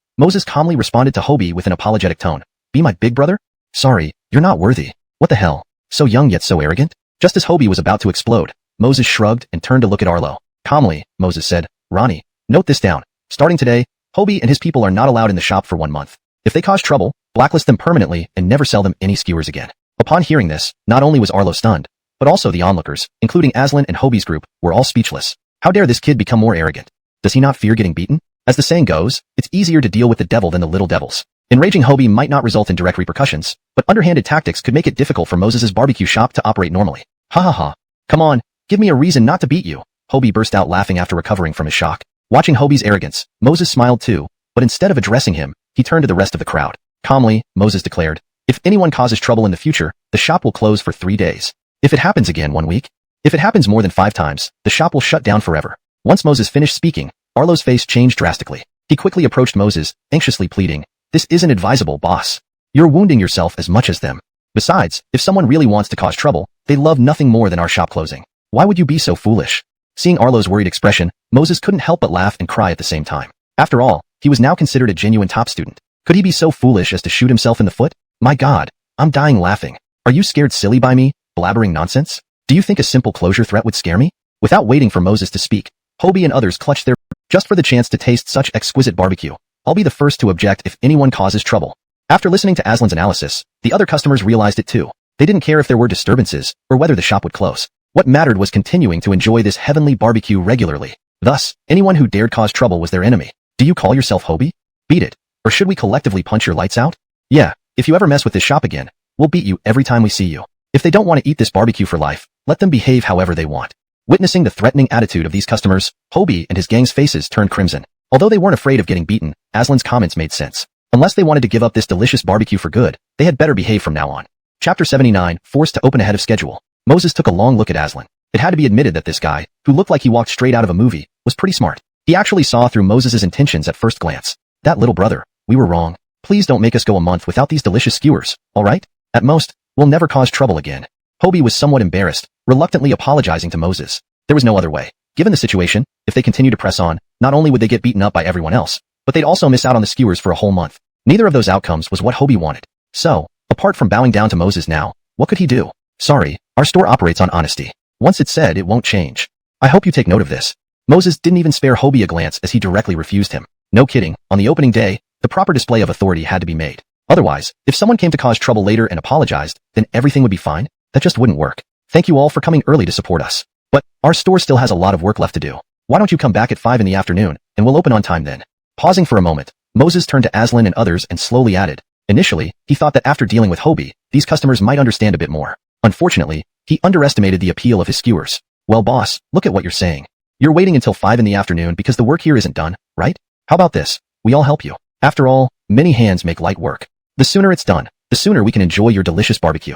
calmly responded to Hobie with an apologetic tone. "Be my big brother? Sorry, you're not worthy. What the hell? So young yet so arrogant?" Just as Hobie was about to explode, Moses shrugged and turned to look at Arlo. Calmly, Moses said, "Ronnie, note this down. Starting today, Hobie and his people are not allowed in the shop for 1 month. If they cause trouble, blacklist them permanently and never sell them any skewers again." Upon hearing this, not only was Arlo stunned, but also the onlookers, including Aslan and Hobie's group, were all speechless. How dare this kid become more arrogant? Does he not fear getting beaten? As the saying goes, it's easier to deal with the devil than the little devils. Enraging Hobie might not result in direct repercussions, but underhanded tactics could make it difficult for Moses's barbecue shop to operate normally. Ha ha ha. Come on, give me a reason not to beat you. Hobie burst out laughing after recovering from his shock. Watching Hobie's arrogance, Moses smiled too, but instead of addressing him, he turned to the rest of the crowd. Calmly, Moses declared, "If anyone causes trouble in the future, the shop will close for 3 days. If it happens again 1 week, if it happens more than 5 times, the shop will shut down forever." Once Moses finished speaking, Arlo's face changed drastically. He quickly approached Moses, anxiously pleading, "This isn't advisable, boss. You're wounding yourself as much as them. Besides, if someone really wants to cause trouble, they love nothing more than our shop closing. Why would you be so foolish?" Seeing Arlo's worried expression, Moses couldn't help but laugh and cry at the same time. After all, he was now considered a genuine top student. Could he be so foolish as to shoot himself in the foot? My God, I'm dying laughing. Are you scared silly by me, blabbering nonsense? Do you think a simple closure threat would scare me? Without waiting for Moses to speak, Hobie and others clutched their just for the chance to taste such exquisite barbecue. I'll be the first to object if anyone causes trouble. After listening to Aslan's analysis, the other customers realized it too. They didn't care if there were disturbances or whether the shop would close. What mattered was continuing to enjoy this heavenly barbecue regularly. Thus, anyone who dared cause trouble was their enemy. Do you call yourself Hobie? Beat it. Or should we collectively punch your lights out? Yeah, if you ever mess with this shop again, we'll beat you every time we see you. If they don't want to eat this barbecue for life, let them behave however they want. Witnessing the threatening attitude of these customers, Hobie and his gang's faces turned crimson. Although they weren't afraid of getting beaten, Aslan's comments made sense. Unless they wanted to give up this delicious barbecue for good, they had better behave from now on. Chapter 79, Forced to open ahead of schedule. Moses took a long look at Aslan. It had to be admitted that this guy, who looked like he walked straight out of a movie, was pretty smart. He actually saw through Moses's intentions at first glance. That little brother, we were wrong. Please don't make us go a month without these delicious skewers, alright? At most, we'll never cause trouble again. Hobie was somewhat embarrassed, reluctantly apologizing to Moses. There was no other way. Given the situation, if they continued to press on, not only would they get beaten up by everyone else, but they'd also miss out on the skewers for a whole month. Neither of those outcomes was what Hobie wanted. So, apart from bowing down to Moses now, what could he do? Sorry, our store operates on honesty. Once it's said, it won't change. I hope you take note of this. Moses didn't even spare Hobie a glance as he directly refused him. No kidding, on the opening day, the proper display of authority had to be made. Otherwise, if someone came to cause trouble later and apologized, then everything would be fine? That just wouldn't work. Thank you all for coming early to support us. But, our store still has a lot of work left to do. Why don't you come back at 5 in the afternoon, and we'll open on time then? Pausing for a moment, Moses turned to Aslan and others and slowly added. Initially, he thought that after dealing with Hobie, these customers might understand a bit more. Unfortunately, he underestimated the appeal of his skewers. Well boss, look at what you're saying. You're waiting until 5 in the afternoon because the work here isn't done, right? How about this? We all help you. After all, many hands make light work. The sooner it's done, the sooner we can enjoy your delicious barbecue.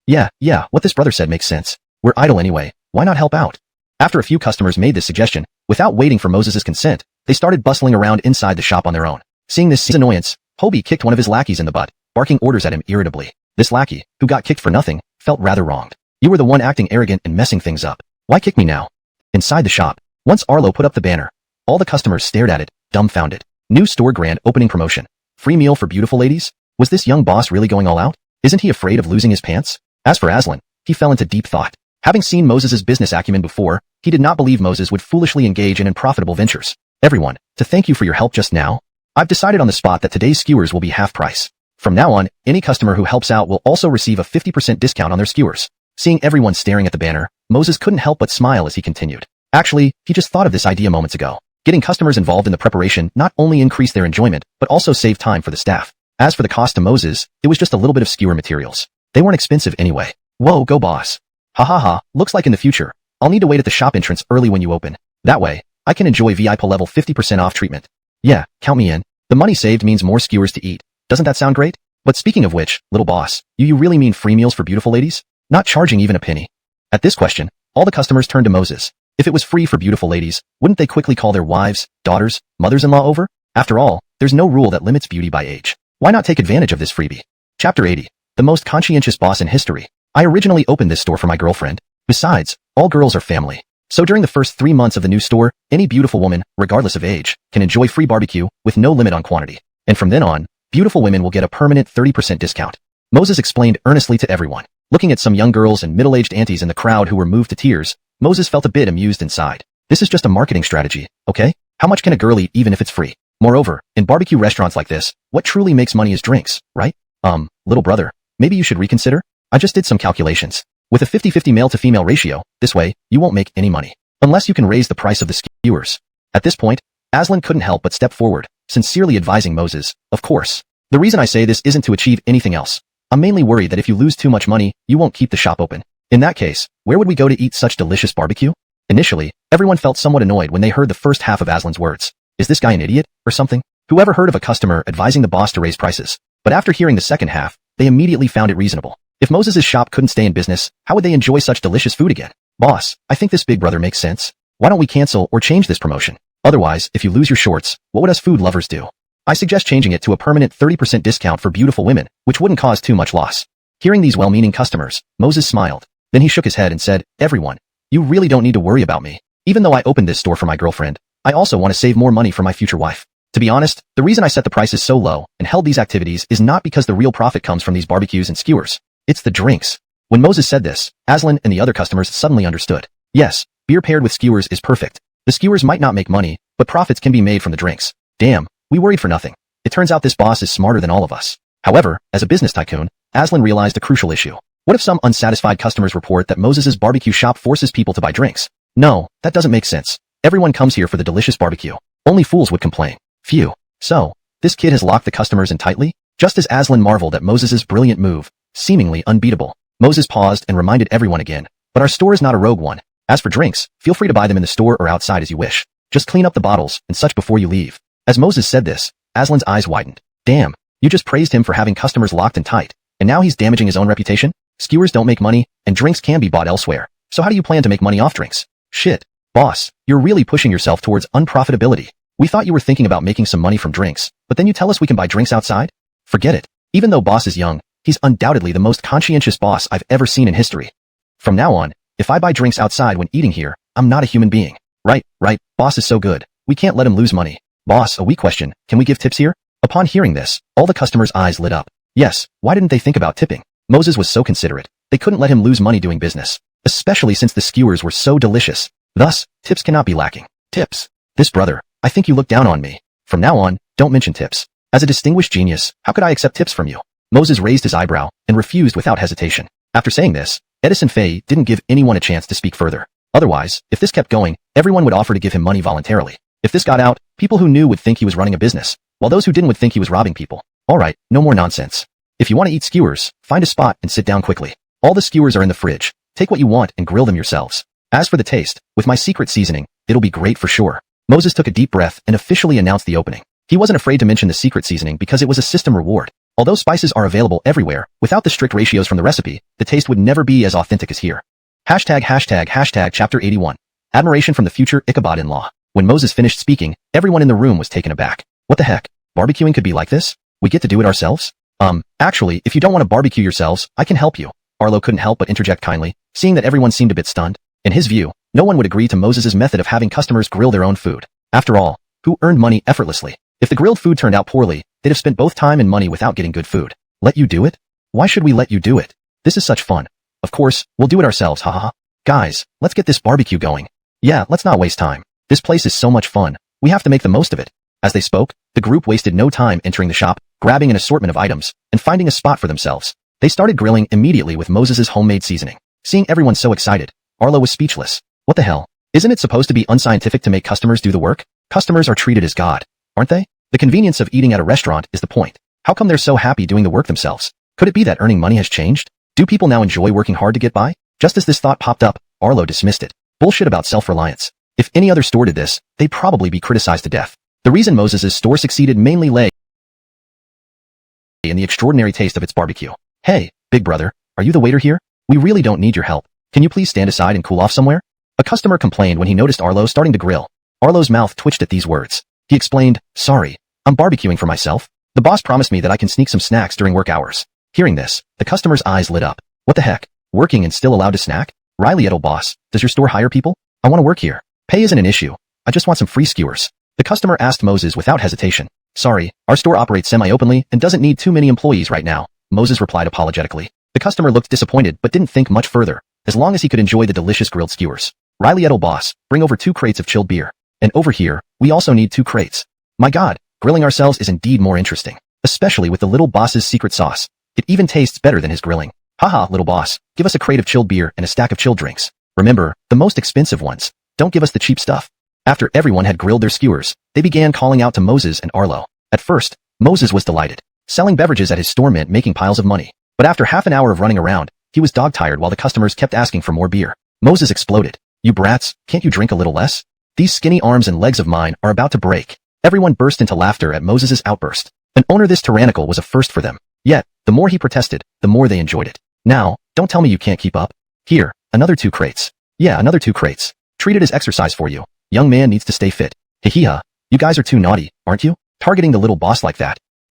Yeah, what this brother said makes sense. We're idle anyway, why not help out? After a few customers made this suggestion, without waiting for Moses' consent, they started bustling around inside the shop on their own. Seeing this annoyance, Hobie kicked one of his lackeys in the butt, barking orders at him irritably. This lackey, who got kicked for nothing, felt rather wronged. You were the one acting arrogant and messing things up. Why kick me now? Inside the shop, once Arlo put up the banner, all the customers stared at it, dumbfounded. New store grand opening promotion. Free meal for beautiful ladies? Was this young boss really going all out? Isn't he afraid of losing his pants? As for Aslan, he fell into deep thought. Having seen Moses' business acumen before, he did not believe Moses would foolishly engage in unprofitable ventures. Everyone, to thank you for your help just now, I've decided on the spot that today's skewers will be half price. From now on, any customer who helps out will also receive a 50% discount on their skewers. Seeing everyone staring at the banner, Moses couldn't help but smile as he continued. Actually, he just thought of this idea moments ago. Getting customers involved in the preparation not only increased their enjoyment, but also saved time for the staff. As for the cost to Moses, it was just a little bit of skewer materials. They weren't expensive anyway. Whoa, go boss. Ha, looks like in the future, I'll need to wait at the shop entrance early when you open. That way, I can enjoy VIP level 50% off treatment. Yeah, count me in. The money saved means more skewers to eat. Doesn't that sound great? But speaking of which, little boss, you really mean free meals for beautiful ladies? Not charging even a penny. At this question, all the customers turned to Moses. If it was free for beautiful ladies, wouldn't they quickly call their wives, daughters, mothers-in-law over? After all, there's no rule that limits beauty by age. Why not take advantage of this freebie? Chapter 80. The most conscientious boss in history. I originally opened this store for my girlfriend. Besides, all girls are family. So during the first 3 months of the new store, any beautiful woman, regardless of age, can enjoy free barbecue with no limit on quantity. And from then on, beautiful women will get a permanent 30% discount. Moses explained earnestly to everyone. Looking at some young girls and middle-aged aunties in the crowd who were moved to tears, Moses felt a bit amused inside. This is just a marketing strategy, okay? How much can a girl eat even if it's free? Moreover, in barbecue restaurants like this, what truly makes money is drinks, right? Little brother, maybe you should reconsider? I just did some calculations. With a 50-50 male-to-female ratio, this way, you won't make any money. Unless you can raise the price of the skewers. At this point, Aslan couldn't help but step forward, sincerely advising Moses, of course. The reason I say this isn't to achieve anything else. I'm mainly worried that if you lose too much money, you won't keep the shop open. In that case, where would we go to eat such delicious barbecue? Initially, everyone felt somewhat annoyed when they heard the first half of Aslan's words. Is this guy an idiot, or something? Whoever heard of a customer advising the boss to raise prices? But after hearing the second half, they immediately found it reasonable. If Moses' shop couldn't stay in business, how would they enjoy such delicious food again? Boss, I think this big brother makes sense. Why don't we cancel or change this promotion? Otherwise, if you lose your shorts, what would us food lovers do? I suggest changing it to a permanent 30% discount for beautiful women, which wouldn't cause too much loss. Hearing these well-meaning customers, Moses smiled. Then he shook his head and said, everyone, you really don't need to worry about me. Even though I opened this store for my girlfriend, I also want to save more money for my future wife. To be honest, the reason I set the prices so low and held these activities is not because the real profit comes from these barbecues and skewers. It's the drinks. When Moses said this, Aslan and the other customers suddenly understood. Yes, beer paired with skewers is perfect. The skewers might not make money, but profits can be made from the drinks. Damn, we worried for nothing. It turns out this boss is smarter than all of us. However, as a business tycoon, Aslan realized a crucial issue. What if some unsatisfied customers report that Moses' barbecue shop forces people to buy drinks? No, that doesn't make sense. Everyone comes here for the delicious barbecue. Only fools would complain. Phew. So, this kid has locked the customers in tightly? Just as Aslan marveled at Moses' brilliant move, seemingly unbeatable, Moses paused and reminded everyone again. But our store is not a rogue one. As for drinks, feel free to buy them in the store or outside as you wish. Just clean up the bottles and such before you leave. As Moses said this, Aslan's eyes widened. Damn, you just praised him for having customers locked in tight, and now he's damaging his own reputation? Skewers don't make money, and drinks can be bought elsewhere. So how do you plan to make money off drinks? Shit. Boss, you're really pushing yourself towards unprofitability. We thought you were thinking about making some money from drinks, but then you tell us we can buy drinks outside? Forget it. Even though boss is young, he's undoubtedly the most conscientious boss I've ever seen in history. From now on, if I buy drinks outside when eating here, I'm not a human being. Right, boss is so good. We can't let him lose money. Boss, a wee question, can we give tips here? Upon hearing this, all the customers' eyes lit up. Yes, why didn't they think about tipping? Moses was so considerate. They couldn't let him lose money doing business, especially since the skewers were so delicious. Thus, tips cannot be lacking. Tips. This brother, I think you look down on me. From now on, don't mention tips. As a distinguished genius, how could I accept tips from you? Moses raised his eyebrow and refused without hesitation. After saying this, Edison Fay didn't give anyone a chance to speak further. Otherwise, if this kept going, everyone would offer to give him money voluntarily. If this got out, people who knew would think he was running a business, while those who didn't would think he was robbing people. Alright, no more nonsense. If you want to eat skewers, find a spot and sit down quickly. All the skewers are in the fridge. Take what you want and grill them yourselves. As for the taste, with my secret seasoning, it'll be great for sure. Moses took a deep breath and officially announced the opening. He wasn't afraid to mention the secret seasoning because it was a system reward. Although spices are available everywhere, without the strict ratios from the recipe, the taste would never be as authentic as here. ##### Chapter 81. Admiration from the future Ichabod-in-law. When Moses finished speaking, everyone in the room was taken aback. What the heck? Barbecuing could be like this? We get to do it ourselves? Actually, if you don't want to barbecue yourselves, I can help you. Arlo couldn't help but interject kindly, seeing that everyone seemed a bit stunned. In his view, no one would agree to Moses's method of having customers grill their own food. After all, who earned money effortlessly? If the grilled food turned out poorly, they'd have spent both time and money without getting good food. Let you do it? Why should we let you do it? This is such fun. Of course, we'll do it ourselves, haha. Guys, let's get this barbecue going. Yeah, let's not waste time. This place is so much fun. We have to make the most of it. As they spoke, the group wasted no time entering the shop, grabbing an assortment of items, and finding a spot for themselves. They started grilling immediately with Moses's homemade seasoning. Seeing everyone so excited, Arlo was speechless. What the hell? Isn't it supposed to be unscientific to make customers do the work? Customers are treated as God, aren't they? The convenience of eating at a restaurant is the point. How come they're so happy doing the work themselves? Could it be that earning money has changed? Do people now enjoy working hard to get by? Just as this thought popped up, Arlo dismissed it. Bullshit about self-reliance. If any other store did this, they'd probably be criticized to death. The reason Moses's store succeeded mainly lay in the extraordinary taste of its barbecue. Hey, big brother, are you the waiter here? We really don't need your help. Can you please stand aside and cool off somewhere? A customer complained when he noticed Arlo starting to grill. Arlo's mouth twitched at these words. He explained, sorry, I'm barbecuing for myself. The boss promised me that I can sneak some snacks during work hours. Hearing this, the customer's eyes lit up. What the heck? Working and still allowed to snack? Riley Edel boss, does your store hire people? I want to work here. Pay isn't an issue. I just want some free skewers. The customer asked Moses without hesitation. Sorry, our store operates semi-openly and doesn't need too many employees right now. Moses replied apologetically. The customer looked disappointed but didn't think much further, as long as he could enjoy the delicious grilled skewers. Riley Edel boss, bring over 2 crates of chilled beer. And over here, we also need 2 crates. My god, grilling ourselves is indeed more interesting, especially with the little boss's secret sauce. It even tastes better than his grilling. Haha, little boss, give us a crate of chilled beer and a stack of chilled drinks. Remember, the most expensive ones. Don't give us the cheap stuff. After everyone had grilled their skewers, they began calling out to Moses and Arlo. At first, Moses was delighted. Selling beverages at his store meant making piles of money. But after half an hour of running around, he was dog-tired while the customers kept asking for more beer. Moses exploded. You brats, can't you drink a little less? These skinny arms and legs of mine are about to break. Everyone burst into laughter at Moses's outburst. An owner this tyrannical was a first for them. Yet, the more he protested, the more they enjoyed it. Now, don't tell me you can't keep up. Here, another 2 crates. Yeah, another 2 crates. Treat it as exercise for you. Young man needs to stay fit. Heheha. You guys are too naughty, aren't you? Targeting the little boss like that.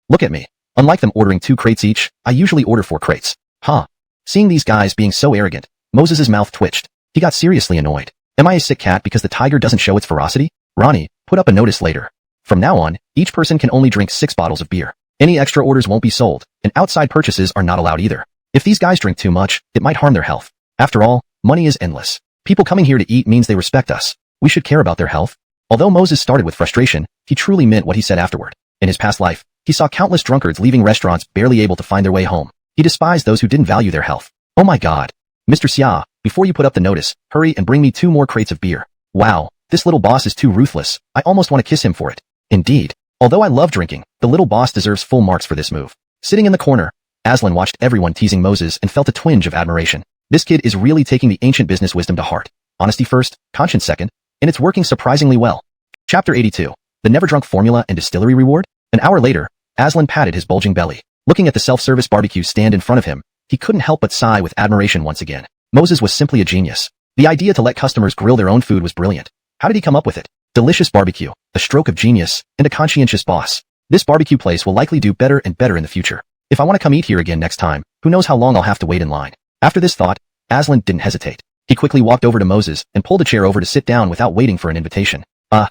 Look at me. Unlike them ordering 2 crates each, I usually order 4 crates. Huh. Seeing these guys being so arrogant, Moses's mouth twitched. He got seriously annoyed. Am I a sick cat because the tiger doesn't show its ferocity? Ronnie, put up a notice later. From now on, each person can only drink 6 bottles of beer. Any extra orders won't be sold, and outside purchases are not allowed either. If these guys drink too much, it might harm their health. After all, money is endless. People coming here to eat means they respect us. We should care about their health. Although Moses started with frustration, he truly meant what he said afterward. In his past life, he saw countless drunkards leaving restaurants barely able to find their way home. He despised those who didn't value their health. Oh my god. Mr. Xia, before you put up the notice, hurry and bring me 2 more crates of beer. Wow, this little boss is too ruthless. I almost want to kiss him for it. Indeed. Although I love drinking, the little boss deserves full marks for this move. Sitting in the corner, Aslan watched everyone teasing Moses and felt a twinge of admiration. This kid is really taking the ancient business wisdom to heart. Honesty first, conscience second, and it's working surprisingly well. Chapter 82. The Never Drunk Formula and Distillery Reward? An hour later, Aslan patted his bulging belly. Looking at the self-service barbecue stand in front of him, he couldn't help but sigh with admiration once again. Moses was simply a genius. The idea to let customers grill their own food was brilliant. How did he come up with it? Delicious barbecue, a stroke of genius, and a conscientious boss. This barbecue place will likely do better and better in the future. If I want to come eat here again next time, who knows how long I'll have to wait in line. After this thought, Aslan didn't hesitate. He quickly walked over to Moses and pulled a chair over to sit down without waiting for an invitation.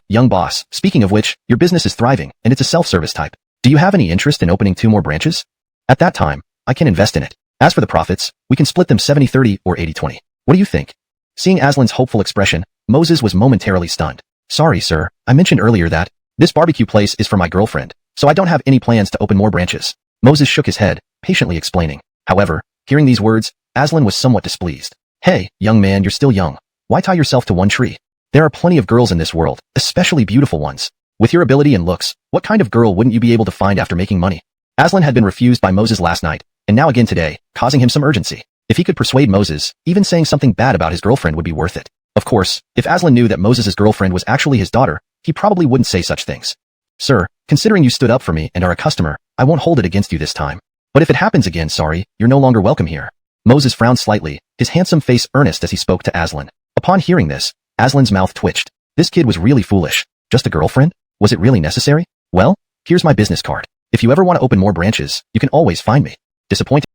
Young boss, speaking of which, your business is thriving, and it's a self-service type. Do you have any interest in opening 2 more branches? At that time, I can invest in it. As for the profits, we can split them 70-30 or 80-20. What do you think? Seeing Aslan's hopeful expression, Moses was momentarily stunned. Sorry, sir, I mentioned earlier that this barbecue place is for my girlfriend, so I don't have any plans to open more branches. Moses shook his head, patiently explaining. However, hearing these words, Aslan was somewhat displeased. Hey, young man, you're still young. Why tie yourself to one tree? There are plenty of girls in this world, especially beautiful ones. With your ability and looks, what kind of girl wouldn't you be able to find after making money? Aslan had been refused by Moses last night, and now again today, causing him some urgency. If he could persuade Moses, even saying something bad about his girlfriend would be worth it. Of course, if Aslan knew that Moses' girlfriend was actually his daughter, he probably wouldn't say such things. Sir, considering you stood up for me and are a customer, I won't hold it against you this time. But if it happens again, sorry, you're no longer welcome here. Moses frowned slightly, his handsome face earnest as he spoke to Aslan. Upon hearing this, Aslan's mouth twitched. This kid was really foolish. Just a girlfriend? Was it really necessary? Well, here's my business card. If you ever want to open more branches, you can always find me. Disappointed,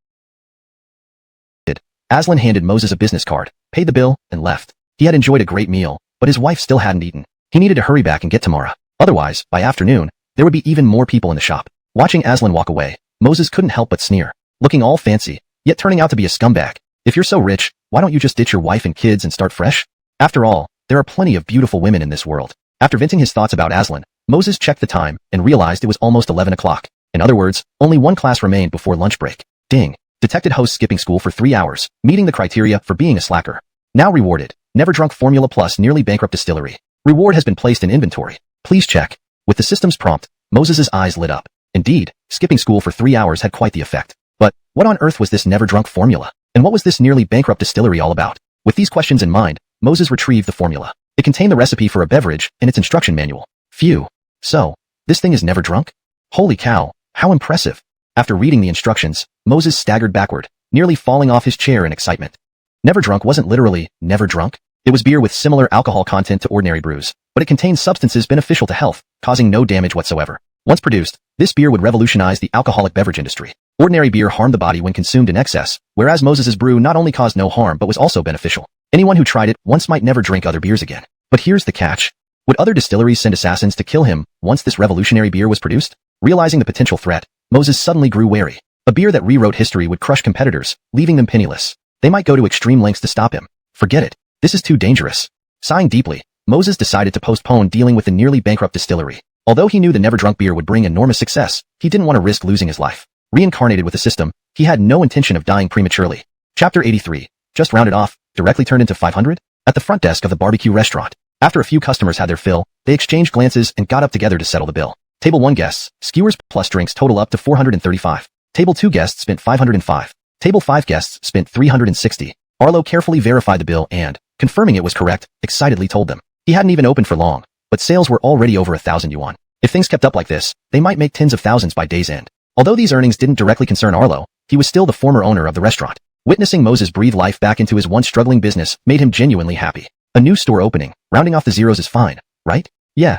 Aslan handed Moses a business card, paid the bill, and left. He had enjoyed a great meal, but his wife still hadn't eaten. He needed to hurry back and get to Mara. Otherwise, by afternoon, there would be even more people in the shop. Watching Aslan walk away, Moses couldn't help but sneer. Looking all fancy, yet turning out to be a scumbag. If you're so rich, why don't you just ditch your wife and kids and start fresh? After all, there are plenty of beautiful women in this world. After venting his thoughts about Aslan, Moses checked the time and realized it was almost 11 o'clock. In other words, only one class remained before lunch break. Ding. Detected host skipping school for 3 hours, meeting the criteria for being a slacker. Now rewarded. Never drunk formula plus nearly bankrupt distillery. Reward has been placed in inventory. Please check. With the system's prompt, Moses' eyes lit up. Indeed, skipping school for 3 hours had quite the effect. But what on earth was this never drunk formula? And what was this nearly bankrupt distillery all about? With these questions in mind, Moses retrieved the formula. It contained the recipe for a beverage and its instruction manual. Phew. So, this thing is never drunk? Holy cow, how impressive. After reading the instructions, Moses staggered backward, nearly falling off his chair in excitement. Never drunk wasn't literally never drunk. It was beer with similar alcohol content to ordinary brews, but it contained substances beneficial to health, causing no damage whatsoever. Once produced, this beer would revolutionize the alcoholic beverage industry. Ordinary beer harmed the body when consumed in excess, whereas Moses' brew not only caused no harm but was also beneficial. Anyone who tried it once might never drink other beers again. But here's the catch. Would other distilleries send assassins to kill him once this revolutionary beer was produced? Realizing the potential threat, Moses suddenly grew wary. A beer that rewrote history would crush competitors, leaving them penniless. They might go to extreme lengths to stop him. Forget it. This is too dangerous. Sighing deeply, Moses decided to postpone dealing with the nearly bankrupt distillery. Although he knew the never drunk beer would bring enormous success, he didn't want to risk losing his life. Reincarnated with the system, he had no intention of dying prematurely. Chapter 83. Just rounded off, directly turned into 500? At the front desk of the barbecue restaurant. After a few customers had their fill, they exchanged glances and got up together to settle the bill. Table 1 guests, skewers plus drinks total up to 435. Table 2 guests spent 505. Table 5 guests spent 360. Arlo carefully verified the bill and, confirming it was correct, excitedly told them. He hadn't even opened for long, but sales were already over 1,000 yuan. If things kept up like this, they might make tens of thousands by day's end. Although these earnings didn't directly concern Arlo, he was still the former owner of the restaurant. Witnessing Moses breathe life back into his once struggling business made him genuinely happy. A new store opening, rounding off the zeros is fine, right? Yeah,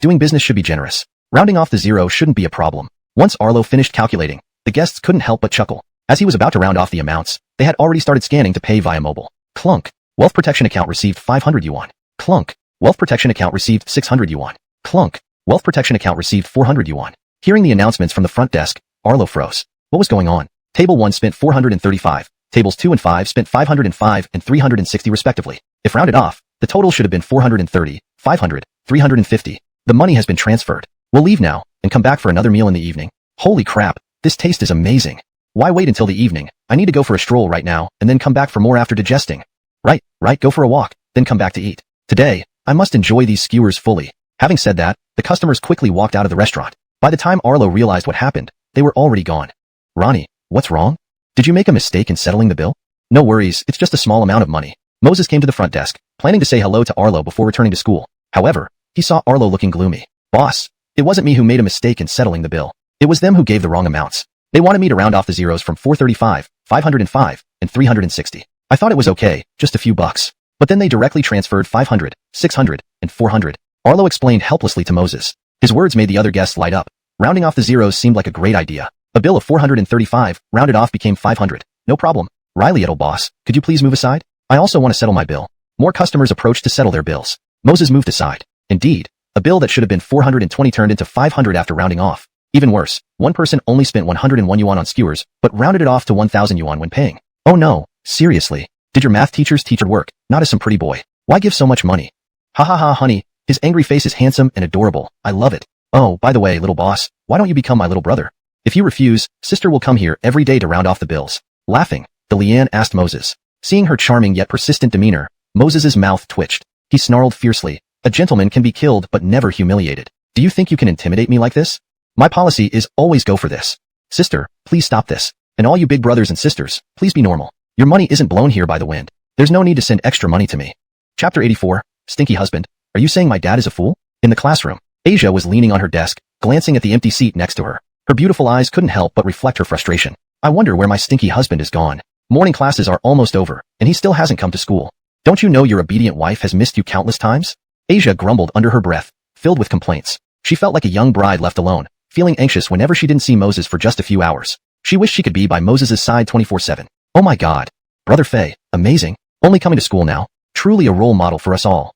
doing business should be generous. Rounding off the zero shouldn't be a problem. Once Arlo finished calculating, the guests couldn't help but chuckle. As he was about to round off the amounts, they had already started scanning to pay via mobile. Clunk. Wealth protection account received 500 yuan. Clunk. Wealth protection account received 600 yuan. Clunk. Wealth protection account received 400 yuan. Hearing the announcements from the front desk, Arlo froze. What was going on? Table 1 spent 435. Tables 2 and 5 spent 505 and 360 respectively. If rounded off, the total should have been 430, 500, 350. The money has been transferred. We'll leave now, and come back for another meal in the evening. Holy crap, this taste is amazing. Why wait until the evening? I need to go for a stroll right now, and then come back for more after digesting. Right, go for a walk, then come back to eat. Today, I must enjoy these skewers fully. Having said that, the customers quickly walked out of the restaurant. By the time Arlo realized what happened, they were already gone. Ronnie, what's wrong? Did you make a mistake in settling the bill? No worries, it's just a small amount of money. Moses came to the front desk, planning to say hello to Arlo before returning to school. However, he saw Arlo looking gloomy. Boss, it wasn't me who made a mistake in settling the bill. It was them who gave the wrong amounts. They wanted me to round off the zeros from 435, 505, and 360. I thought it was okay, just a few bucks. But then they directly transferred 500, 600, and 400. Arlo explained helplessly to Moses. His words made the other guests light up. Rounding off the zeros seemed like a great idea. A bill of 435, rounded off became 500. No problem. Riley Edel boss, could you please move aside? I also want to settle my bill. More customers approached to settle their bills. Moses moved aside. Indeed, a bill that should have been 420 turned into 500 after rounding off. Even worse, one person only spent 101 yuan on skewers, but rounded it off to 1,000 yuan when paying. Oh no, seriously. Did your math teacher's teacher work, not as some pretty boy? Why give so much money? Ha ha ha, honey. His angry face is handsome and adorable. I love it. Oh, by the way, little boss, why don't you become my little brother? If you refuse, sister will come here every day to round off the bills. Laughing, the Lian asked Moses. Seeing her charming yet persistent demeanor, Moses's mouth twitched. He snarled fiercely. A gentleman can be killed but never humiliated. Do you think you can intimidate me like this? My policy is always go for this. Sister, please stop this. And all you big brothers and sisters, please be normal. Your money isn't blown here by the wind. There's no need to send extra money to me. Chapter 84, Stinky Husband. Are you saying my dad is a fool? In the classroom, Asia was leaning on her desk, glancing at the empty seat next to her. Her beautiful eyes couldn't help but reflect her frustration. I wonder where my stinky husband is gone. Morning classes are almost over, and he still hasn't come to school. Don't you know your obedient wife has missed you countless times? Asia grumbled under her breath, filled with complaints. She felt like a young bride left alone, feeling anxious whenever she didn't see Moses for just a few hours. She wished she could be by Moses' side 24/7. Oh my god. Brother Faye, amazing. Only coming to school now. Truly a role model for us all.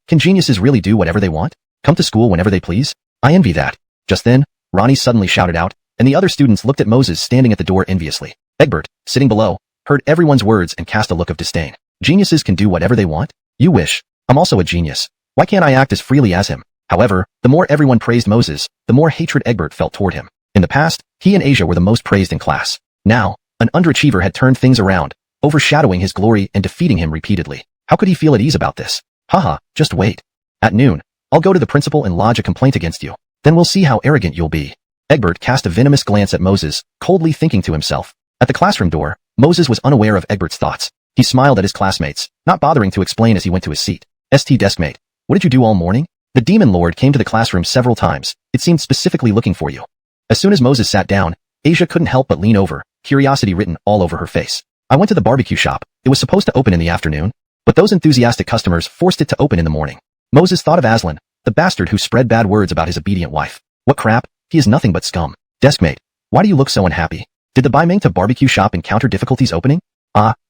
Can geniuses really do whatever they want? Come to school whenever they please? I envy that. Just then, Ronnie suddenly shouted out, and the other students looked at Moses standing at the door enviously. Egbert, sitting below, heard everyone's words and cast a look of disdain. Geniuses can do whatever they want? You wish. I'm also a genius. Why can't I act as freely as him? However, the more everyone praised Moses, the more hatred Egbert felt toward him. In the past, he and Asia were the most praised in class. Now, an underachiever had turned things around, overshadowing his glory and defeating him repeatedly. How could he feel at ease about this? Haha, just wait. At noon, I'll go to the principal and lodge a complaint against you. Then we'll see how arrogant you'll be. Egbert cast a venomous glance at Moses, coldly thinking to himself. At the classroom door, Moses was unaware of Egbert's thoughts. He smiled at his classmates, not bothering to explain as he went to his seat. St. Deskmate, what did you do all morning? The demon lord came to the classroom several times. It seemed specifically looking for you. As soon as Moses sat down, Asia couldn't help but lean over, curiosity written all over her face. I went to the barbecue shop. It was supposed to open in the afternoon, but those enthusiastic customers forced it to open in the morning. Moses thought of Aslan, the bastard who spread bad words about his obedient wife. What crap, he is nothing but scum. Deskmate, why do you look so unhappy? Did the Baimengta barbecue shop encounter difficulties opening?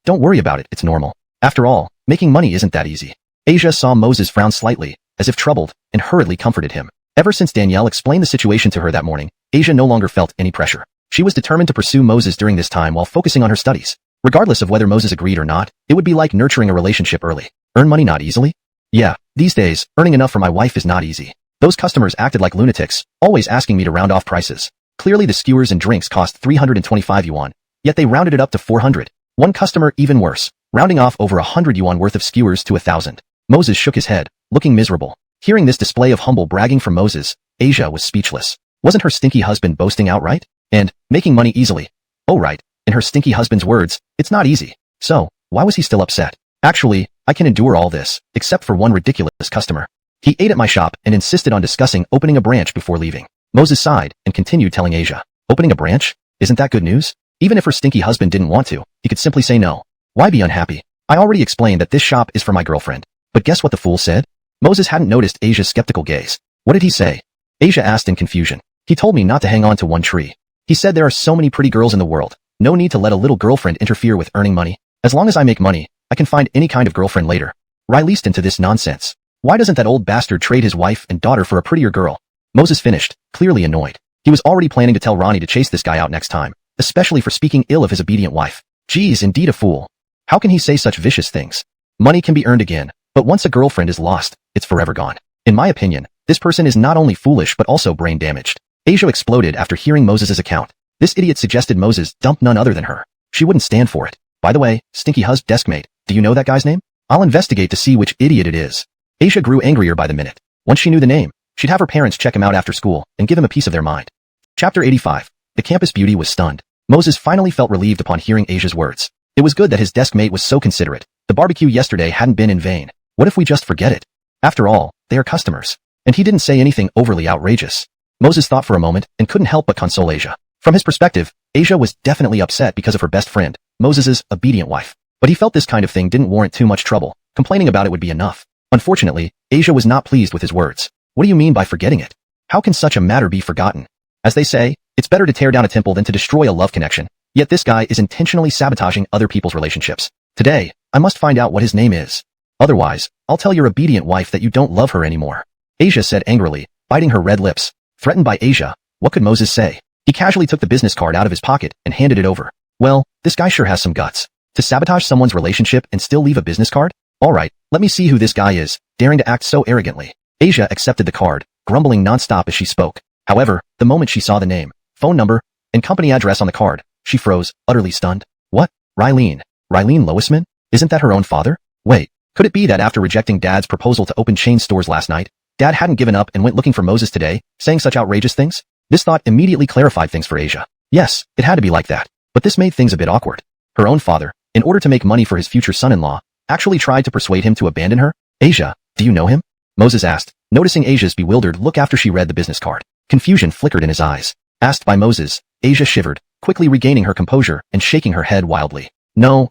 Don't worry about it, it's normal. After all, making money isn't that easy. Asia saw Moses frown slightly, as if troubled, and hurriedly comforted him. Ever since Danielle explained the situation to her that morning, Asia no longer felt any pressure. She was determined to pursue Moses during this time while focusing on her studies. Regardless of whether Moses agreed or not, it would be like nurturing a relationship early. Earn money not easily? Yeah, these days, earning enough for my wife is not easy. Those customers acted like lunatics, always asking me to round off prices. Clearly the skewers and drinks cost 325 yuan, yet they rounded it up to 400. One customer even worse, rounding off over 100 yuan worth of skewers to 1,000. Moses shook his head, looking miserable. Hearing this display of humble bragging from Moses, Asia was speechless. Wasn't her stinky husband boasting outright? And, making money easily. Oh right, in her stinky husband's words, it's not easy. So, why was he still upset? Actually, I can endure all this, except for one ridiculous customer. He ate at my shop and insisted on discussing opening a branch before leaving. Moses sighed and continued telling Asia, opening a branch? Isn't that good news? Even if her stinky husband didn't want to, he could simply say no. Why be unhappy? I already explained that this shop is for my girlfriend. But guess what the fool said? Moses hadn't noticed Asia's skeptical gaze. What did he say? Asia asked in confusion. He told me not to hang on to one tree. He said there are so many pretty girls in the world. No need to let a little girlfriend interfere with earning money. As long as I make money, I can find any kind of girlfriend later. Released into this nonsense. Why doesn't that old bastard trade his wife and daughter for a prettier girl? Moses finished, clearly annoyed. He was already planning to tell Ronnie to chase this guy out next time, especially for speaking ill of his obedient wife. Geez, indeed a fool. How can he say such vicious things? Money can be earned again, but once a girlfriend is lost, it's forever gone. In my opinion, this person is not only foolish but also brain damaged. Asia exploded after hearing Moses' account. This idiot suggested Moses dump none other than her. She wouldn't stand for it. By the way, stinky deskmate, do you know that guy's name? I'll investigate to see which idiot it is. Asia grew angrier by the minute. Once she knew the name, she'd have her parents check him out after school and give him a piece of their mind. Chapter 85. The campus beauty was stunned. Moses finally felt relieved upon hearing Asia's words. It was good that his desk mate was so considerate. The barbecue yesterday hadn't been in vain. What if we just forget it? After all, they are customers. And he didn't say anything overly outrageous. Moses thought for a moment and couldn't help but console Asia. From his perspective, Asia was definitely upset because of her best friend, Moses' obedient wife. But he felt this kind of thing didn't warrant too much trouble. Complaining about it would be enough. Unfortunately, Asia was not pleased with his words. What do you mean by forgetting it? How can such a matter be forgotten? As they say, it's better to tear down a temple than to destroy a love connection. Yet this guy is intentionally sabotaging other people's relationships. Today, I must find out what his name is. Otherwise, I'll tell your obedient wife that you don't love her anymore. Asia said angrily, biting her red lips. Threatened by Asia, What could Moses say? He casually took the business card out of his pocket and handed it over. Well, this guy sure has some guts. To sabotage someone's relationship and still leave a business card? Alright, let me see who this guy is, daring to act so arrogantly. Asia accepted the card, grumbling non-stop as she spoke. However, the moment she saw the name, phone number, and company address on the card, she froze, utterly stunned. What? Rylene Loisman? Isn't that her own father? Wait, could it be that after rejecting Dad's proposal to open chain stores last night, Dad hadn't given up and went looking for Moses today, saying such outrageous things? This thought immediately clarified things for Asia. Yes, it had to be like that. But this made things a bit awkward. Her own father, in order to make money for his future son-in-law, actually tried to persuade him to abandon her? Asia, do you know him? Moses asked, noticing Asia's bewildered look after she read the business card. Confusion flickered in his eyes. Asked by Moses, Asia shivered, quickly regaining her composure and shaking her head wildly. No,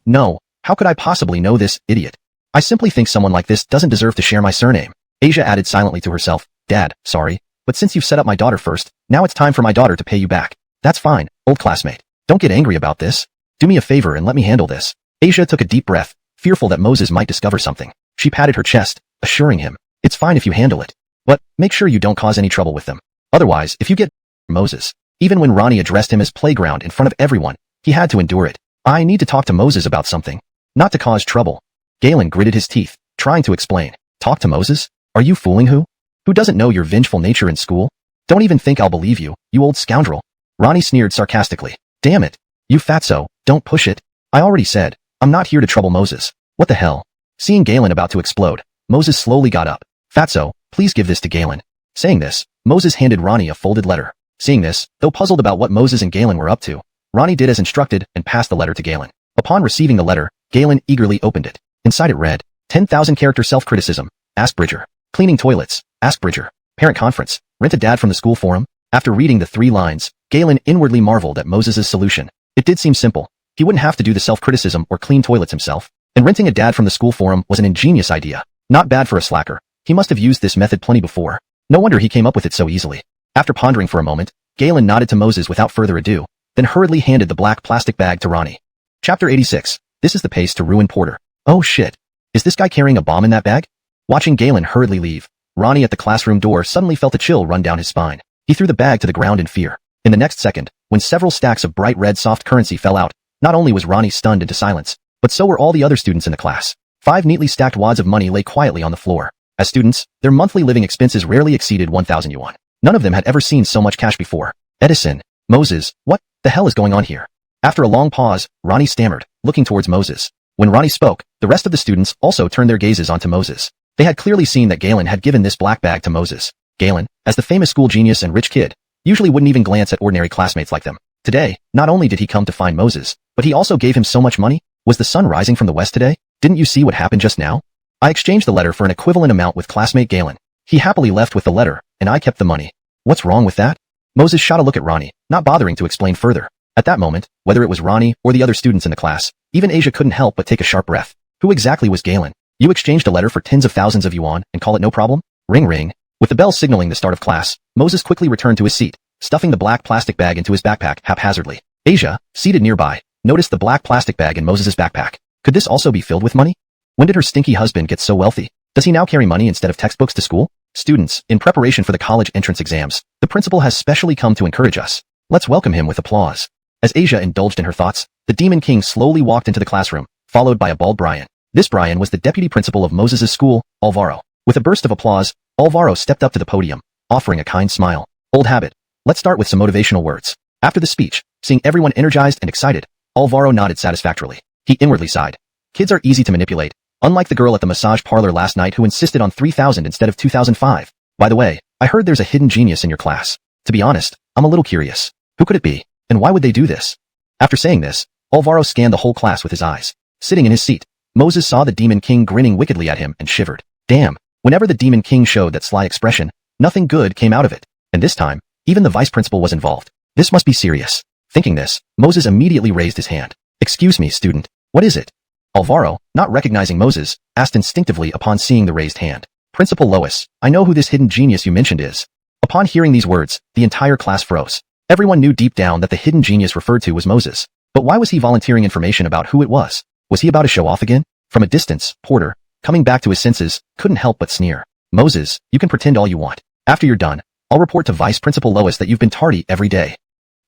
how could I possibly know this, idiot? I simply think someone like this doesn't deserve to share my surname. Asia added silently to herself, Dad, sorry, but since you've set up my daughter first, now it's time for my daughter to pay you back. That's fine, old classmate. Don't get angry about this. Do me a favor and let me handle this. Asia took a deep breath, fearful that Moses might discover something. She patted her chest, assuring him, it's fine if you handle it. But make sure you don't cause any trouble with them. Otherwise, if you get Moses. Even when Ronnie addressed him as playground in front of everyone, he had to endure it. I need to talk to Moses about something. Not to cause trouble. Galen gritted his teeth, trying to explain. Talk to Moses? Are you fooling who? Who doesn't know your vengeful nature in school? Don't even think I'll believe you, you old scoundrel. Ronnie sneered sarcastically. Damn it. You fatso, don't push it. I already said, I'm not here to trouble Moses. What the hell? Seeing Galen about to explode, Moses slowly got up. Fatso, please give this to Galen. Saying this, Moses handed Ronnie a folded letter. Seeing this, though puzzled about what Moses and Galen were up to, Ronnie did as instructed and passed the letter to Galen. Upon receiving the letter, Galen eagerly opened it. Inside it read, 10,000 character self-criticism. Ask Bridger. Cleaning toilets. Ask Bridger. Parent conference. Rent a dad from the school forum. After reading the 3 lines, Galen inwardly marveled at Moses' solution. It did seem simple. He wouldn't have to do the self-criticism or clean toilets himself. And renting a dad from the school forum was an ingenious idea. Not bad for a slacker. He must have used this method plenty before. No wonder he came up with it so easily. After pondering for a moment, Galen nodded to Moses without further ado, then hurriedly handed the black plastic bag to Ronnie. Chapter 86. This is the pace to ruin Porter. Oh shit. Is this guy carrying a bomb in that bag? Watching Galen hurriedly leave, Ronnie at the classroom door suddenly felt a chill run down his spine. He threw the bag to the ground in fear. In the next second, when several stacks of bright red soft currency fell out, not only was Ronnie stunned into silence, but so were all the other students in the class. 5 neatly stacked wads of money lay quietly on the floor. As students, their monthly living expenses rarely exceeded 1,000 yuan. None of them had ever seen so much cash before. Edison, Moses, what the hell is going on here? After a long pause, Ronnie stammered, looking towards Moses. When Ronnie spoke, the rest of the students also turned their gazes onto Moses. They had clearly seen that Galen had given this black bag to Moses. Galen, as the famous school genius and rich kid, usually wouldn't even glance at ordinary classmates like them. Today, not only did he come to find Moses, but he also gave him so much money. Was the sun rising from the west today? Didn't you see what happened just now? I exchanged the letter for an equivalent amount with classmate Galen. He happily left with the letter, and I kept the money. What's wrong with that? Moses shot a look at Ronnie, not bothering to explain further. At that moment, whether it was Ronnie or the other students in the class, even Asia couldn't help but take a sharp breath. Who exactly was Galen? You exchanged a letter for tens of thousands of yuan and call it no problem? Ring ring. With the bell signaling the start of class, Moses quickly returned to his seat, stuffing the black plastic bag into his backpack haphazardly. Asia, seated nearby, noticed the black plastic bag in Moses' backpack. Could this also be filled with money? When did her stinky husband get so wealthy? Does he now carry money instead of textbooks to school? Students, in preparation for the college entrance exams, the principal has specially come to encourage us. Let's welcome him with applause. As Asia indulged in her thoughts, the Demon King slowly walked into the classroom, followed by a bald Brian. This Brian was the deputy principal of Moses' school, Alvaro. With a burst of applause, Alvaro stepped up to the podium, offering a kind smile. Old habit. Let's start with some motivational words. After the speech, seeing everyone energized and excited, Alvaro nodded satisfactorily. He inwardly sighed. Kids are easy to manipulate, unlike the girl at the massage parlor last night who insisted on 3,000 instead of 2,005. By the way, I heard there's a hidden genius in your class. To be honest, I'm a little curious. Who could it be? And why would they do this? After saying this, Alvaro scanned the whole class with his eyes. Sitting in his seat, Moses saw the Demon King grinning wickedly at him and shivered. Damn, whenever the Demon King showed that sly expression, nothing good came out of it. And this time, even the vice principal was involved. This must be serious. Thinking this, Moses immediately raised his hand. Excuse me, student. What is it? Alvaro, not recognizing Moses, asked instinctively upon seeing the raised hand. Principal Lois, I know who this hidden genius you mentioned is. Upon hearing these words, the entire class froze. Everyone knew deep down that the hidden genius referred to was Moses. But why was he volunteering information about who it was? Was he about to show off again? From a distance, Porter, coming back to his senses, couldn't help but sneer. Moses, you can pretend all you want. After you're done, I'll report to Vice Principal Lois that you've been tardy every day.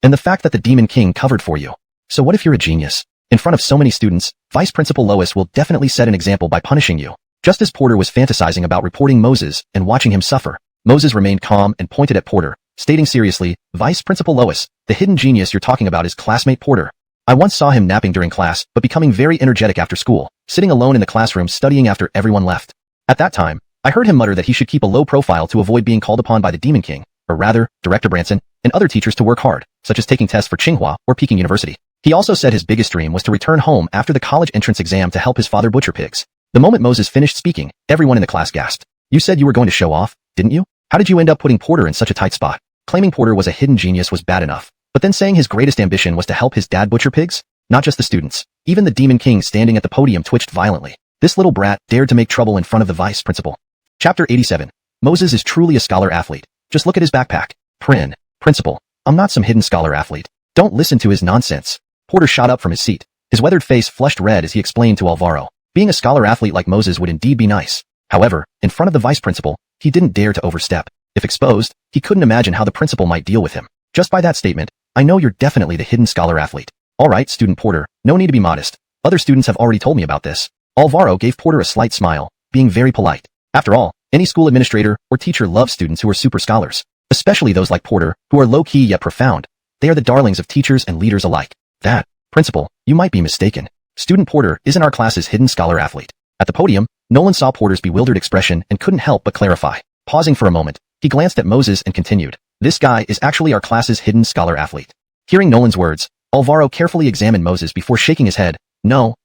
And the fact that the Demon King covered for you. So what if you're a genius? In front of so many students, Vice Principal Lois will definitely set an example by punishing you. Just as Porter was fantasizing about reporting Moses and watching him suffer, Moses remained calm and pointed at Porter, stating seriously, Vice Principal Lois, the hidden genius you're talking about is classmate Porter. I once saw him napping during class, but becoming very energetic after school, sitting alone in the classroom studying after everyone left. At that time, I heard him mutter that he should keep a low profile to avoid being called upon by the Demon King, or rather, Director Branson, and other teachers to work hard, such as taking tests for Tsinghua or Peking University. He also said his biggest dream was to return home after the college entrance exam to help his father butcher pigs. The moment Moses finished speaking, everyone in the class gasped. You said you were going to show off, didn't you? How did you end up putting Porter in such a tight spot? Claiming Porter was a hidden genius was bad enough, but then saying his greatest ambition was to help his dad butcher pigs? Not just the students. Even the Demon King standing at the podium twitched violently. This little brat dared to make trouble in front of the vice principal. Chapter 87. Moses is truly a scholar athlete. Just look at his backpack. Principal, I'm not some hidden scholar athlete. Don't listen to his nonsense. Porter shot up from his seat. His weathered face flushed red as he explained to Alvaro. Being a scholar athlete like Moses would indeed be nice. However, in front of the vice principal, he didn't dare to overstep. If exposed, he couldn't imagine how the principal might deal with him. Just by that statement, I know you're definitely the hidden scholar athlete. Alright, student Porter, no need to be modest. Other students have already told me about this. Alvaro gave Porter a slight smile, being very polite. After all, any school administrator or teacher loves students who are super scholars, especially those like Porter, who are low-key yet profound. They are the darlings of teachers and leaders alike. That, principal, you might be mistaken. Student Porter isn't our class's hidden scholar athlete. At the podium, Nolan saw Porter's bewildered expression and couldn't help but clarify. Pausing for a moment, he glanced at Moses and continued, this guy is actually our class's hidden scholar athlete. Hearing Nolan's words, Alvaro carefully examined Moses before shaking his head. No.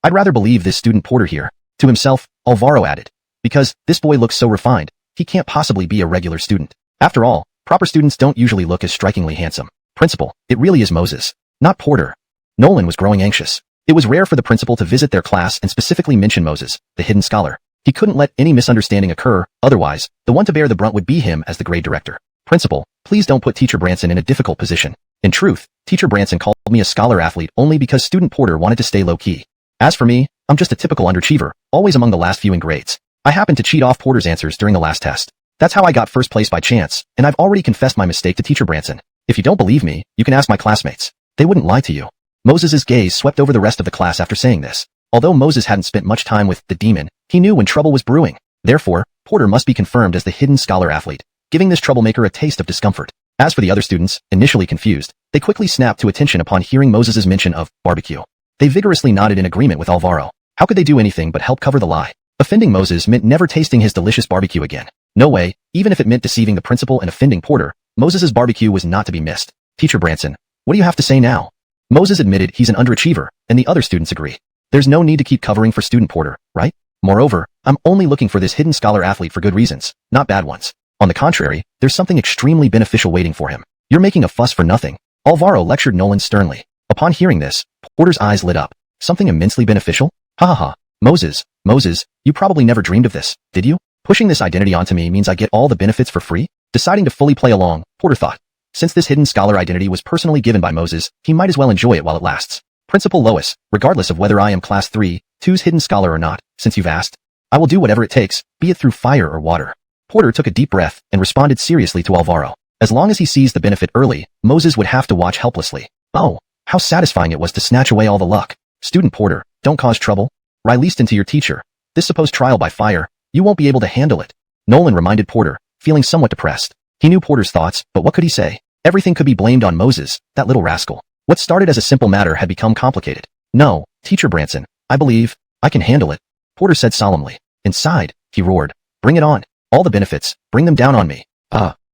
I'd rather believe this student Porter here. To himself, Alvaro added. Because this boy looks so refined, he can't possibly be a regular student. After all, proper students don't usually look as strikingly handsome. Principal, it really is Moses, not Porter. Nolan was growing anxious. It was rare for the principal to visit their class and specifically mention Moses, the hidden scholar. He couldn't let any misunderstanding occur, otherwise, the one to bear the brunt would be him as the grade director. Principal, please don't put Teacher Branson in a difficult position. In truth, Teacher Branson called me a scholar athlete only because student Porter wanted to stay low-key. As for me, I'm just a typical underachiever, always among the last few in grades. I happened to cheat off Porter's answers during the last test. That's how I got first place by chance, and I've already confessed my mistake to Teacher Branson. If you don't believe me, you can ask my classmates. They wouldn't lie to you. Moses's gaze swept over the rest of the class after saying this. Although Moses hadn't spent much time with the demon, he knew when trouble was brewing. Therefore, Porter must be confirmed as the hidden scholar athlete, giving this troublemaker a taste of discomfort. As for the other students, initially confused, they quickly snapped to attention upon hearing Moses's mention of barbecue. They vigorously nodded in agreement with Alvaro. How could they do anything but help cover the lie? Offending Moses meant never tasting his delicious barbecue again. No way, even if it meant deceiving the principal and offending Porter, Moses's barbecue was not to be missed. Teacher Branson, what do you have to say now? Moses admitted he's an underachiever, and the other students agree. There's no need to keep covering for student Porter, right? Moreover, I'm only looking for this hidden scholar athlete for good reasons, not bad ones. On the contrary, there's something extremely beneficial waiting for him. You're making a fuss for nothing. Alvaro lectured Nolan sternly. Upon hearing this, Porter's eyes lit up. Something immensely beneficial? Ha ha ha. Moses, you probably never dreamed of this, did you? Pushing this identity onto me means I get all the benefits for free? Deciding to fully play along, Porter thought. Since this hidden scholar identity was personally given by Moses, he might as well enjoy it while it lasts. Principal Lois, regardless of whether I am Class 3-2's hidden scholar or not, since you've asked, I will do whatever it takes, be it through fire or water. Porter took a deep breath and responded seriously to Alvaro. As long as he seized the benefit early, Moses would have to watch helplessly. Oh, how satisfying it was to snatch away all the luck. Student Porter, don't cause trouble. Released into your teacher. This supposed trial by fire, you won't be able to handle it. Nolan reminded Porter, feeling somewhat depressed. He knew Porter's thoughts, but what could he say? Everything could be blamed on Moses, that little rascal. What started as a simple matter had become complicated. No, Teacher Branson, I believe, I can handle it, Porter said solemnly. Inside, he roared. Bring it on. All the benefits, bring them down on me.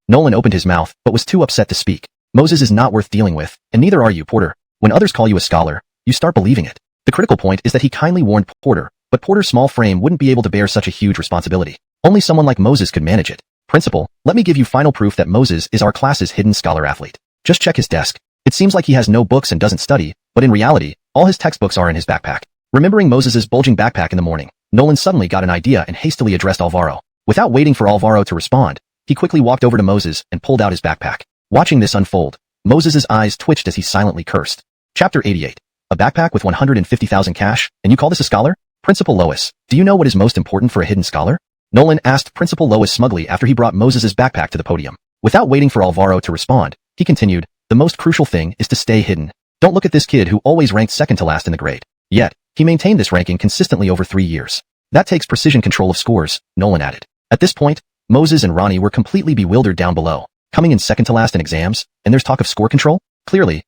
Nolan opened his mouth, but was too upset to speak. Moses is not worth dealing with, and neither are you, Porter. When others call you a scholar, you start believing it. The critical point is that he kindly warned Porter, but Porter's small frame wouldn't be able to bear such a huge responsibility. Only someone like Moses could manage it. Principal, let me give you final proof that Moses is our class's hidden scholar athlete. Just check his desk. It seems like he has no books and doesn't study, but in reality, all his textbooks are in his backpack. Remembering Moses's bulging backpack in the morning, Nolan suddenly got an idea and hastily addressed Alvaro. Without waiting for Alvaro to respond, he quickly walked over to Moses and pulled out his backpack. Watching this unfold, Moses's eyes twitched as he silently cursed. Chapter 88. A backpack with 150,000 cash, and you call this a scholar? Principal Lois, do you know what is most important for a hidden scholar? Nolan asked Principal Lois smugly after he brought Moses's backpack to the podium. Without waiting for Alvaro to respond, he continued, the most crucial thing is to stay hidden. Don't look at this kid who always ranked second to last in the grade. Yet, he maintained this ranking consistently over 3 years. That takes precision control of scores, Nolan added. At this point, Moses and Ronnie were completely bewildered down below. Coming in second to last in exams, and there's talk of score control? Clearly,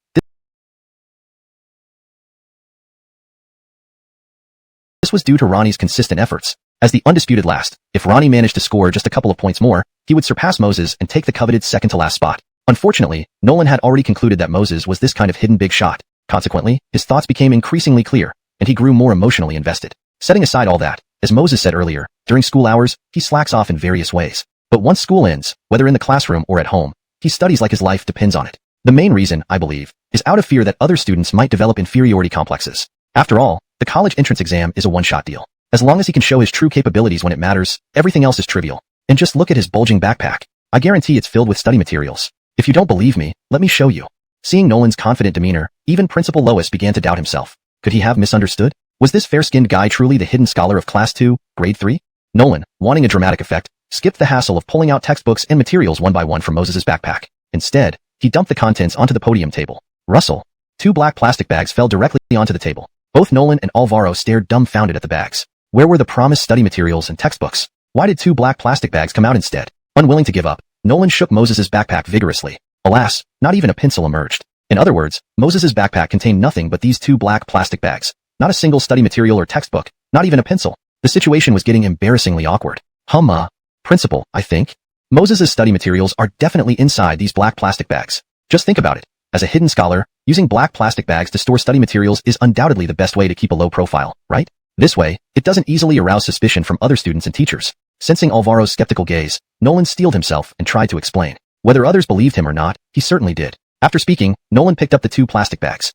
this was due to Ronnie's consistent efforts. As the undisputed last, if Ronnie managed to score just a couple of points more, he would surpass Moses and take the coveted second to last spot. Unfortunately, Nolan had already concluded that Moses was this kind of hidden big shot. Consequently, his thoughts became increasingly clear, and he grew more emotionally invested. Setting aside all that, as Moses said earlier, during school hours, he slacks off in various ways. But once school ends, whether in the classroom or at home, he studies like his life depends on it. The main reason, I believe, is out of fear that other students might develop inferiority complexes. After all, the college entrance exam is a one-shot deal. As long as he can show his true capabilities when it matters, everything else is trivial. And just look at his bulging backpack. I guarantee it's filled with study materials. If you don't believe me, let me show you. Seeing Nolan's confident demeanor, even Principal Lois began to doubt himself. Could he have misunderstood? Was this fair-skinned guy truly the hidden scholar of Class 2, Grade 3? Nolan, wanting a dramatic effect, skipped the hassle of pulling out textbooks and materials one by one from Moses's backpack. Instead, he dumped the contents onto the podium table. Rustle. 2 black plastic bags fell directly onto the table. Both Nolan and Alvaro stared dumbfounded at the bags. Where were the promised study materials and textbooks? Why did 2 black plastic bags come out instead? Unwilling to give up, Nolan shook Moses's backpack vigorously. Alas, not even a pencil emerged. In other words, Moses's backpack contained nothing but these 2 black plastic bags. Not a single study material or textbook, not even a pencil. The situation was getting embarrassingly awkward. Principal, I think. Moses's study materials are definitely inside these black plastic bags. Just think about it. As a hidden scholar, using black plastic bags to store study materials is undoubtedly the best way to keep a low profile, right? This way, it doesn't easily arouse suspicion from other students and teachers. Sensing Alvaro's skeptical gaze, Nolan steeled himself and tried to explain. Whether others believed him or not, he certainly did. After speaking, Nolan picked up the 2 plastic bags.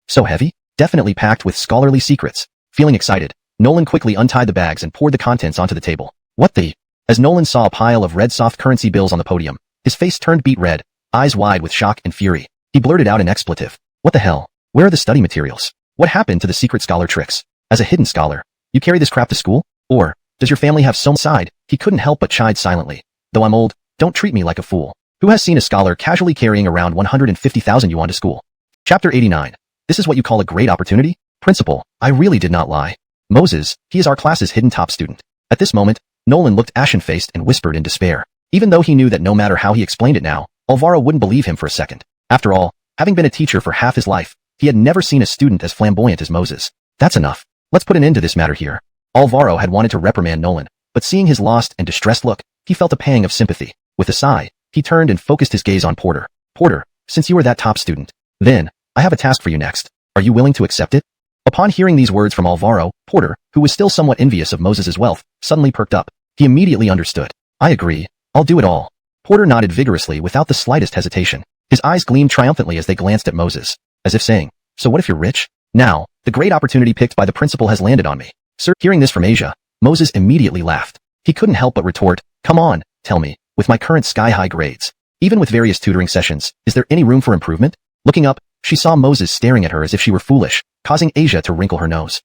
So heavy? Definitely packed with scholarly secrets. Feeling excited, Nolan quickly untied the bags and poured the contents onto the table. What the? As Nolan saw a pile of red soft currency bills on the podium, his face turned beet red, eyes wide with shock and fury. He blurted out an expletive. What the hell? Where are the study materials? What happened to the secret scholar tricks? As a hidden scholar, you carry this crap to school? Or, does your family have so much side? He couldn't help but chide silently. Though I'm old, don't treat me like a fool. Who has seen a scholar casually carrying around 150,000 yuan to school? Chapter 89. This is what you call a great opportunity? Principal, I really did not lie. Moses, he is our class's hidden top student. At this moment, Nolan looked ashen-faced and whispered in despair. Even though he knew that no matter how he explained it now, Alvaro wouldn't believe him for a second. After all, having been a teacher for half his life, he had never seen a student as flamboyant as Moses. That's enough. Let's put an end to this matter here. Alvaro had wanted to reprimand Nolan, but seeing his lost and distressed look, he felt a pang of sympathy. With a sigh, he turned and focused his gaze on Porter. Porter, since you are that top student, then, I have a task for you next. Are you willing to accept it? Upon hearing these words from Alvaro, Porter, who was still somewhat envious of Moses's wealth, suddenly perked up. He immediately understood. I agree. I'll do it all. Porter nodded vigorously without the slightest hesitation. His eyes gleamed triumphantly as they glanced at Moses, as if saying, so what if you're rich? Now, the great opportunity picked by the principal has landed on me. Sir, hearing this from Asia, Moses immediately laughed. He couldn't help but retort, come on, tell me, with my current sky-high grades, even with various tutoring sessions, is there any room for improvement? Looking up, she saw Moses staring at her as if she were foolish, causing Asia to wrinkle her nose.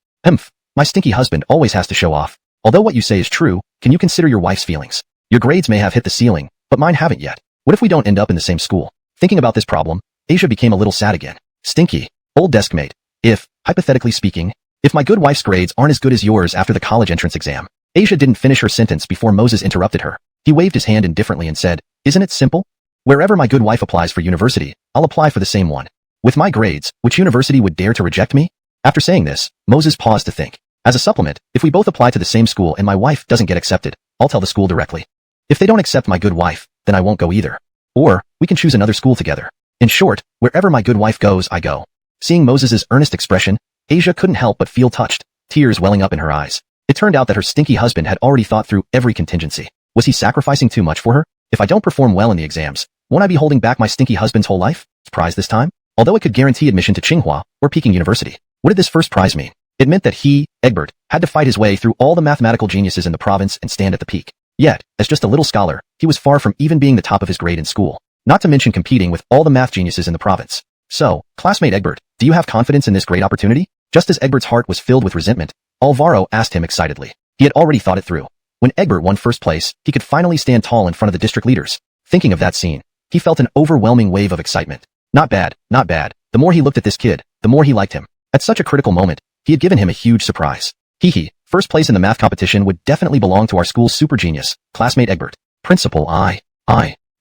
My stinky husband always has to show off. Although what you say is true, can you consider your wife's feelings? Your grades may have hit the ceiling, but mine haven't yet. What if we don't end up in the same school? Thinking about this problem, Asia became a little sad again. Stinky, old deskmate, if, hypothetically speaking, if my good wife's grades aren't as good as yours after the college entrance exam. Asia didn't finish her sentence before Moses interrupted her. He waved his hand indifferently and said, isn't it simple? Wherever my good wife applies for university, I'll apply for the same one. With my grades, which university would dare to reject me? After saying this, Moses paused to think. As a supplement, if we both apply to the same school and my wife doesn't get accepted, I'll tell the school directly. If they don't accept my good wife, then I won't go either. Or, we can choose another school together. In short, wherever my good wife goes, I go. Seeing Moses's earnest expression, Asia couldn't help but feel touched, tears welling up in her eyes. It turned out that her stinky husband had already thought through every contingency. Was he sacrificing too much for her? If I don't perform well in the exams, won't I be holding back my stinky husband's whole life? Prize this time? Although it could guarantee admission to Tsinghua or Peking University. What did this first prize mean? It meant that he, Egbert, had to fight his way through all the mathematical geniuses in the province and stand at the peak. Yet, as just a little scholar, he was far from even being the top of his grade in school, not to mention competing with all the math geniuses in the province. So, classmate Egbert, do you have confidence in this great opportunity? Just as Egbert's heart was filled with resentment, Alvaro asked him excitedly. He had already thought it through. When Egbert won first place, he could finally stand tall in front of the district leaders. Thinking of that scene, he felt an overwhelming wave of excitement. Not bad, not bad. The more he looked at this kid, the more he liked him. At such a critical moment, he had given him a huge surprise. Hee, first place in the math competition would definitely belong to our school's super genius, classmate Egbert. Principal, I.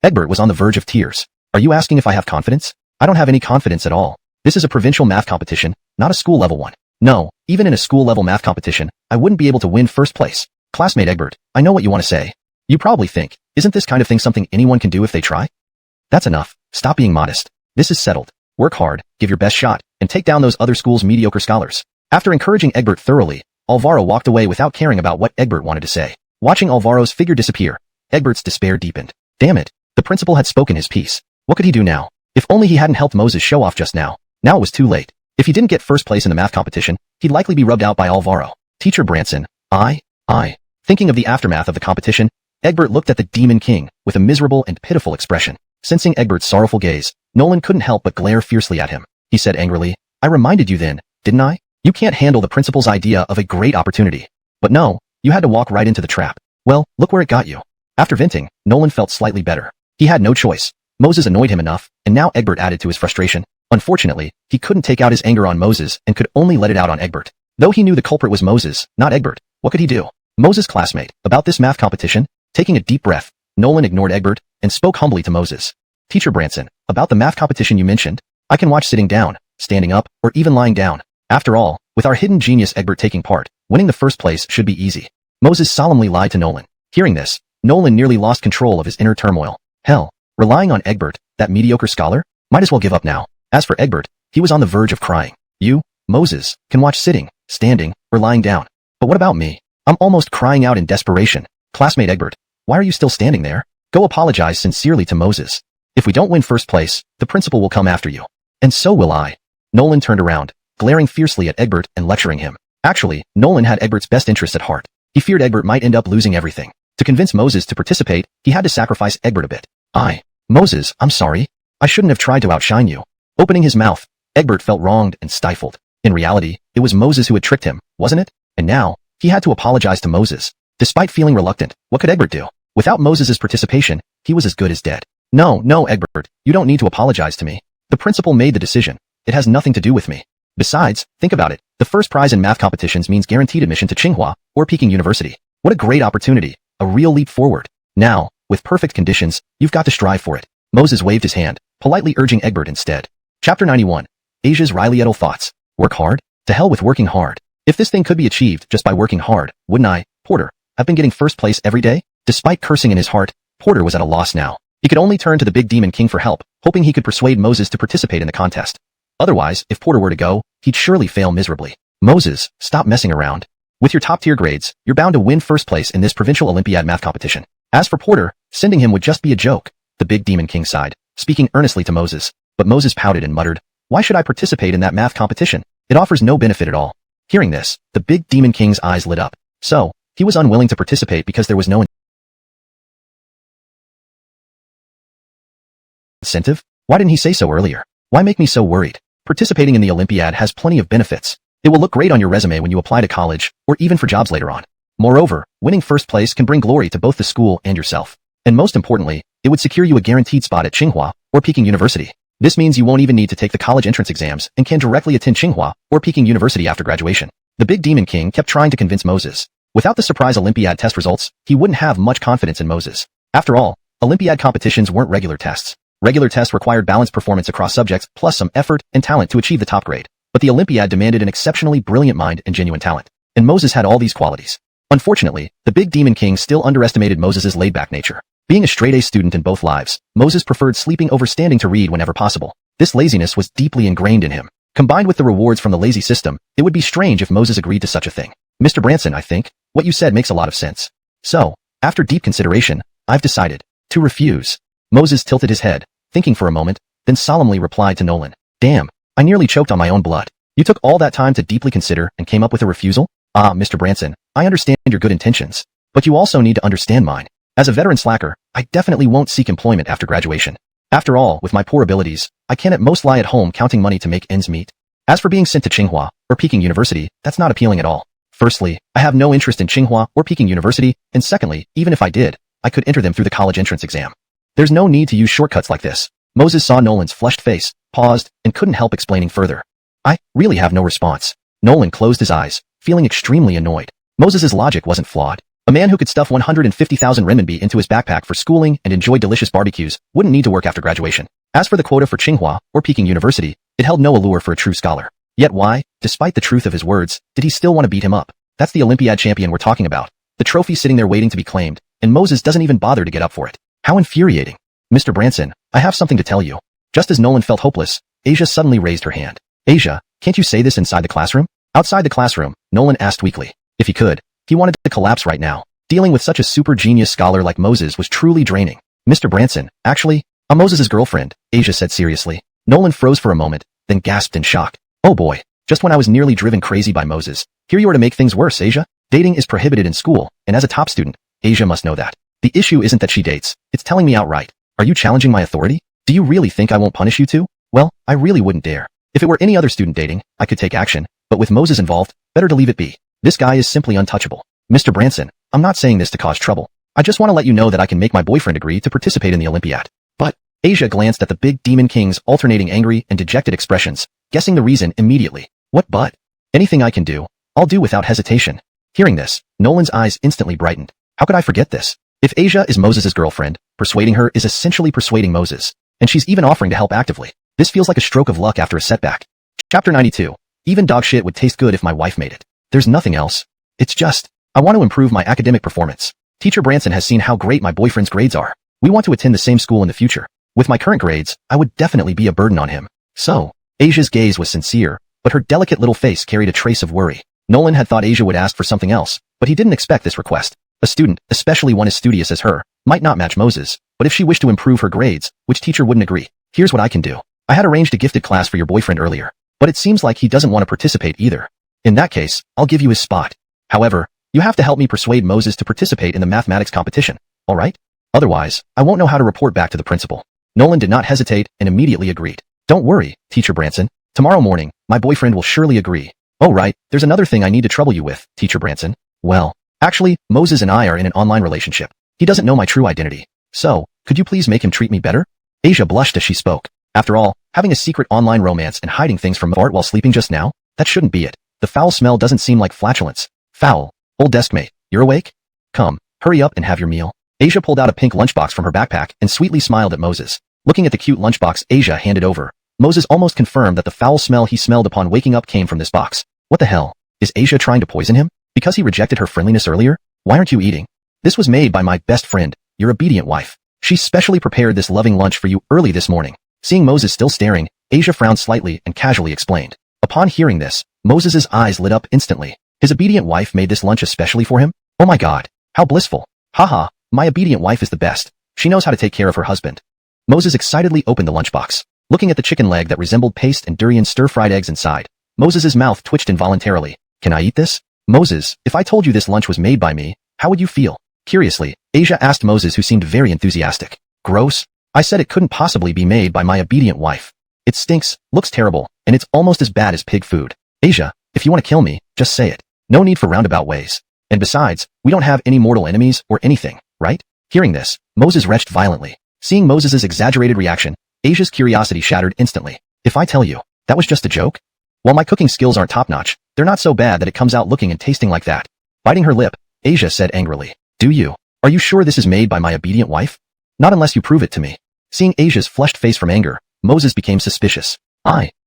Egbert was on the verge of tears. Are you asking if I have confidence? I don't have any confidence at all. This is a provincial math competition, not a school level one. No, even in a school level math competition, I wouldn't be able to win first place. Classmate Egbert, I know what you want to say. You probably think, isn't this kind of thing something anyone can do if they try? That's enough. Stop being modest. This is settled. Work hard, give your best shot, and take down those other schools' mediocre scholars. After encouraging Egbert thoroughly, Alvaro walked away without caring about what Egbert wanted to say. Watching Alvaro's figure disappear, Egbert's despair deepened. Damn it. The principal had spoken his piece. What could he do now? If only he hadn't helped Moses show off just now. Now it was too late. If he didn't get first place in the math competition, he'd likely be rubbed out by Alvaro. Teacher Branson, I. Thinking of the aftermath of the competition, Egbert looked at the Demon King with a miserable and pitiful expression. Sensing Egbert's sorrowful gaze, Nolan couldn't help but glare fiercely at him. He said angrily, I reminded you then, didn't I? You can't handle the principal's idea of a great opportunity. But no, you had to walk right into the trap. Well, look where it got you. After venting, Nolan felt slightly better. He had no choice. Moses annoyed him enough, and now Egbert added to his frustration. Unfortunately, he couldn't take out his anger on Moses and could only let it out on Egbert. Though he knew the culprit was Moses, not Egbert, what could he do? Moses' classmate, about this math competition? Taking a deep breath, Nolan ignored Egbert and spoke humbly to Moses. Teacher Branson, about the math competition you mentioned? I can watch sitting down, standing up, or even lying down. After all, with our hidden genius Egbert taking part, winning the first place should be easy. Moses solemnly lied to Nolan. Hearing this, Nolan nearly lost control of his inner turmoil. Hell, relying on Egbert, that mediocre scholar? Might as well give up now. As for Egbert, he was on the verge of crying. You, Moses, can watch sitting, standing, or lying down. But what about me? I'm almost crying out in desperation. Classmate Egbert, why are you still standing there? Go apologize sincerely to Moses. If we don't win first place, the principal will come after you. And so will I. Nolan turned around, glaring fiercely at Egbert and lecturing him. Actually, Nolan had Egbert's best interest at heart. He feared Egbert might end up losing everything. To convince Moses to participate, he had to sacrifice Egbert a bit. Moses, I'm sorry. I shouldn't have tried to outshine you. Opening his mouth, Egbert felt wronged and stifled. In reality, it was Moses who had tricked him, wasn't it? And now, he had to apologize to Moses. Despite feeling reluctant, what could Egbert do? Without Moses' participation, he was as good as dead. No, Egbert, you don't need to apologize to me. The principal made the decision. It has nothing to do with me. Besides, think about it. The first prize in math competitions means guaranteed admission to Tsinghua or Peking University. What a great opportunity. A real leap forward. Now, with perfect conditions, you've got to strive for it. Moses waved his hand, politely urging Egbert instead. Chapter 91. Asia's Rilietal Thoughts. Work hard? To hell with working hard. If this thing could be achieved just by working hard, wouldn't I, Porter, have been getting first place every day? Despite cursing in his heart, Porter was at a loss now. He could only turn to the big demon king for help, hoping he could persuade Moses to participate in the contest. Otherwise, if Porter were to go, he'd surely fail miserably. Moses, stop messing around. With your top-tier grades, you're bound to win first place in this provincial Olympiad math competition. As for Porter, sending him would just be a joke. The big demon king sighed, speaking earnestly to Moses. But Moses pouted and muttered, why should I participate in that math competition? It offers no benefit at all. Hearing this, the big demon king's eyes lit up. So, he was unwilling to participate because there was no incentive? Why didn't he say so earlier? Why make me so worried? Participating in the Olympiad has plenty of benefits. It will look great on your resume when you apply to college, or even for jobs later on. Moreover, winning first place can bring glory to both the school and yourself. And most importantly, it would secure you a guaranteed spot at Tsinghua or Peking University. This means you won't even need to take the college entrance exams and can directly attend Tsinghua or Peking University after graduation. The big demon king kept trying to convince Moses. Without the surprise Olympiad test results, he wouldn't have much confidence in Moses. After all, Olympiad competitions weren't regular tests. Regular tests required balanced performance across subjects plus some effort and talent to achieve the top grade. But the Olympiad demanded an exceptionally brilliant mind and genuine talent. And Moses had all these qualities. Unfortunately, the big demon king still underestimated Moses' laid-back nature. Being a straight-A student in both lives, Moses preferred sleeping over standing to read whenever possible. This laziness was deeply ingrained in him. Combined with the rewards from the lazy system, it would be strange if Moses agreed to such a thing. Mr. Branson, I think, what you said makes a lot of sense. So, after deep consideration, I've decided to refuse. Moses tilted his head, thinking for a moment, then solemnly replied to Nolan. Damn, I nearly choked on my own blood. You took all that time to deeply consider and came up with a refusal? Mr. Branson, I understand your good intentions, but you also need to understand mine. As a veteran slacker, I definitely won't seek employment after graduation. After all, with my poor abilities, I can at most lie at home counting money to make ends meet. As for being sent to Tsinghua or Peking University, that's not appealing at all. Firstly, I have no interest in Tsinghua or Peking University, and secondly, even if I did, I could enter them through the college entrance exam. There's no need to use shortcuts like this. Moses saw Nolan's flushed face, paused, and couldn't help explaining further. I really have no response. Nolan closed his eyes, feeling extremely annoyed. Moses's logic wasn't flawed. A man who could stuff 150,000 renminbi into his backpack for schooling and enjoy delicious barbecues wouldn't need to work after graduation. As for the quota for Tsinghua or Peking University, it held no allure for a true scholar. Yet why, despite the truth of his words, did he still want to beat him up? That's the Olympiad champion we're talking about. The trophy sitting there waiting to be claimed, and Moses doesn't even bother to get up for it. How infuriating. Mr. Branson, I have something to tell you. Just as Nolan felt hopeless, Asia suddenly raised her hand. Asia, can't you say this inside the classroom? Outside the classroom, Nolan asked weakly. If he could, he wanted to collapse right now. Dealing with such a super genius scholar like Moses was truly draining. Mr. Branson, actually, I'm Moses' girlfriend, Asia said seriously. Nolan froze for a moment, then gasped in shock. Oh boy, just when I was nearly driven crazy by Moses. Here you are to make things worse, Asia. Dating is prohibited in school, and as a top student, Asia must know that. The issue isn't that she dates, it's telling me outright. Are you challenging my authority? Do you really think I won't punish you too? Well, I really wouldn't dare. If it were any other student dating, I could take action, but with Moses involved, better to leave it be. This guy is simply untouchable. Mr. Branson, I'm not saying this to cause trouble. I just want to let you know that I can make my boyfriend agree to participate in the Olympiad. But, Asia glanced at the big demon king's alternating angry and dejected expressions, guessing the reason immediately. What but? Anything I can do, I'll do without hesitation. Hearing this, Nolan's eyes instantly brightened. How could I forget this? If Asia is Moses' girlfriend, persuading her is essentially persuading Moses. And she's even offering to help actively. This feels like a stroke of luck after a setback. Chapter 92. Even dog shit would taste good if my wife made it. There's nothing else. It's just, I want to improve my academic performance. Teacher Branson has seen how great my boyfriend's grades are. We want to attend the same school in the future. With my current grades, I would definitely be a burden on him. So, Asia's gaze was sincere, but her delicate little face carried a trace of worry. Nolan had thought Asia would ask for something else, but he didn't expect this request. A student, especially one as studious as her, might not match Moses, but if she wished to improve her grades, which teacher wouldn't agree? Here's what I can do. I had arranged a gifted class for your boyfriend earlier, but it seems like he doesn't want to participate either. In that case, I'll give you his spot. However, you have to help me persuade Moses to participate in the mathematics competition, alright? Otherwise, I won't know how to report back to the principal. Nolan did not hesitate and immediately agreed. Don't worry, Teacher Branson. Tomorrow morning, my boyfriend will surely agree. Oh right, there's another thing I need to trouble you with, Teacher Branson. Well, actually, Moses and I are in an online relationship. He doesn't know my true identity. So, could you please make him treat me better? Asia blushed as she spoke. After all, having a secret online romance and hiding things from Bart while sleeping just now? That shouldn't be it. The foul smell doesn't seem like flatulence. Foul. Old deskmate, you're awake? Come, hurry up and have your meal. Asia pulled out a pink lunchbox from her backpack and sweetly smiled at Moses. Looking at the cute lunchbox Asia handed over, Moses almost confirmed that the foul smell he smelled upon waking up came from this box. What the hell? Is Asia trying to poison him? Because he rejected her friendliness earlier? Why aren't you eating? This was made by my best friend, your obedient wife. She specially prepared this loving lunch for you early this morning. Seeing Moses still staring, Asia frowned slightly and casually explained. Upon hearing this, Moses's eyes lit up instantly. His obedient wife made this lunch especially for him? Oh my god, how blissful. Haha, my obedient wife is the best. She knows how to take care of her husband. Moses excitedly opened the lunchbox. Looking at the chicken leg that resembled paste and durian stir-fried eggs inside, Moses's mouth twitched involuntarily. Can I eat this? Moses, if I told you this lunch was made by me, how would you feel? Curiously, Asia asked Moses, who seemed very enthusiastic. Gross. I said it couldn't possibly be made by my obedient wife. It stinks, looks terrible, and it's almost as bad as pig food. Asia, if you want to kill me, just say it. No need for roundabout ways. And besides, we don't have any mortal enemies or anything, right? Hearing this, Moses retched violently. Seeing Moses's exaggerated reaction, Asia's curiosity shattered instantly. If I tell you, that was just a joke? While my cooking skills aren't top-notch, they're not so bad that it comes out looking and tasting like that. Biting her lip, Asia said angrily. Do you? Are you sure this is made by my obedient wife? Not unless you prove it to me. Seeing Asia's flushed face from anger, Moses became suspicious.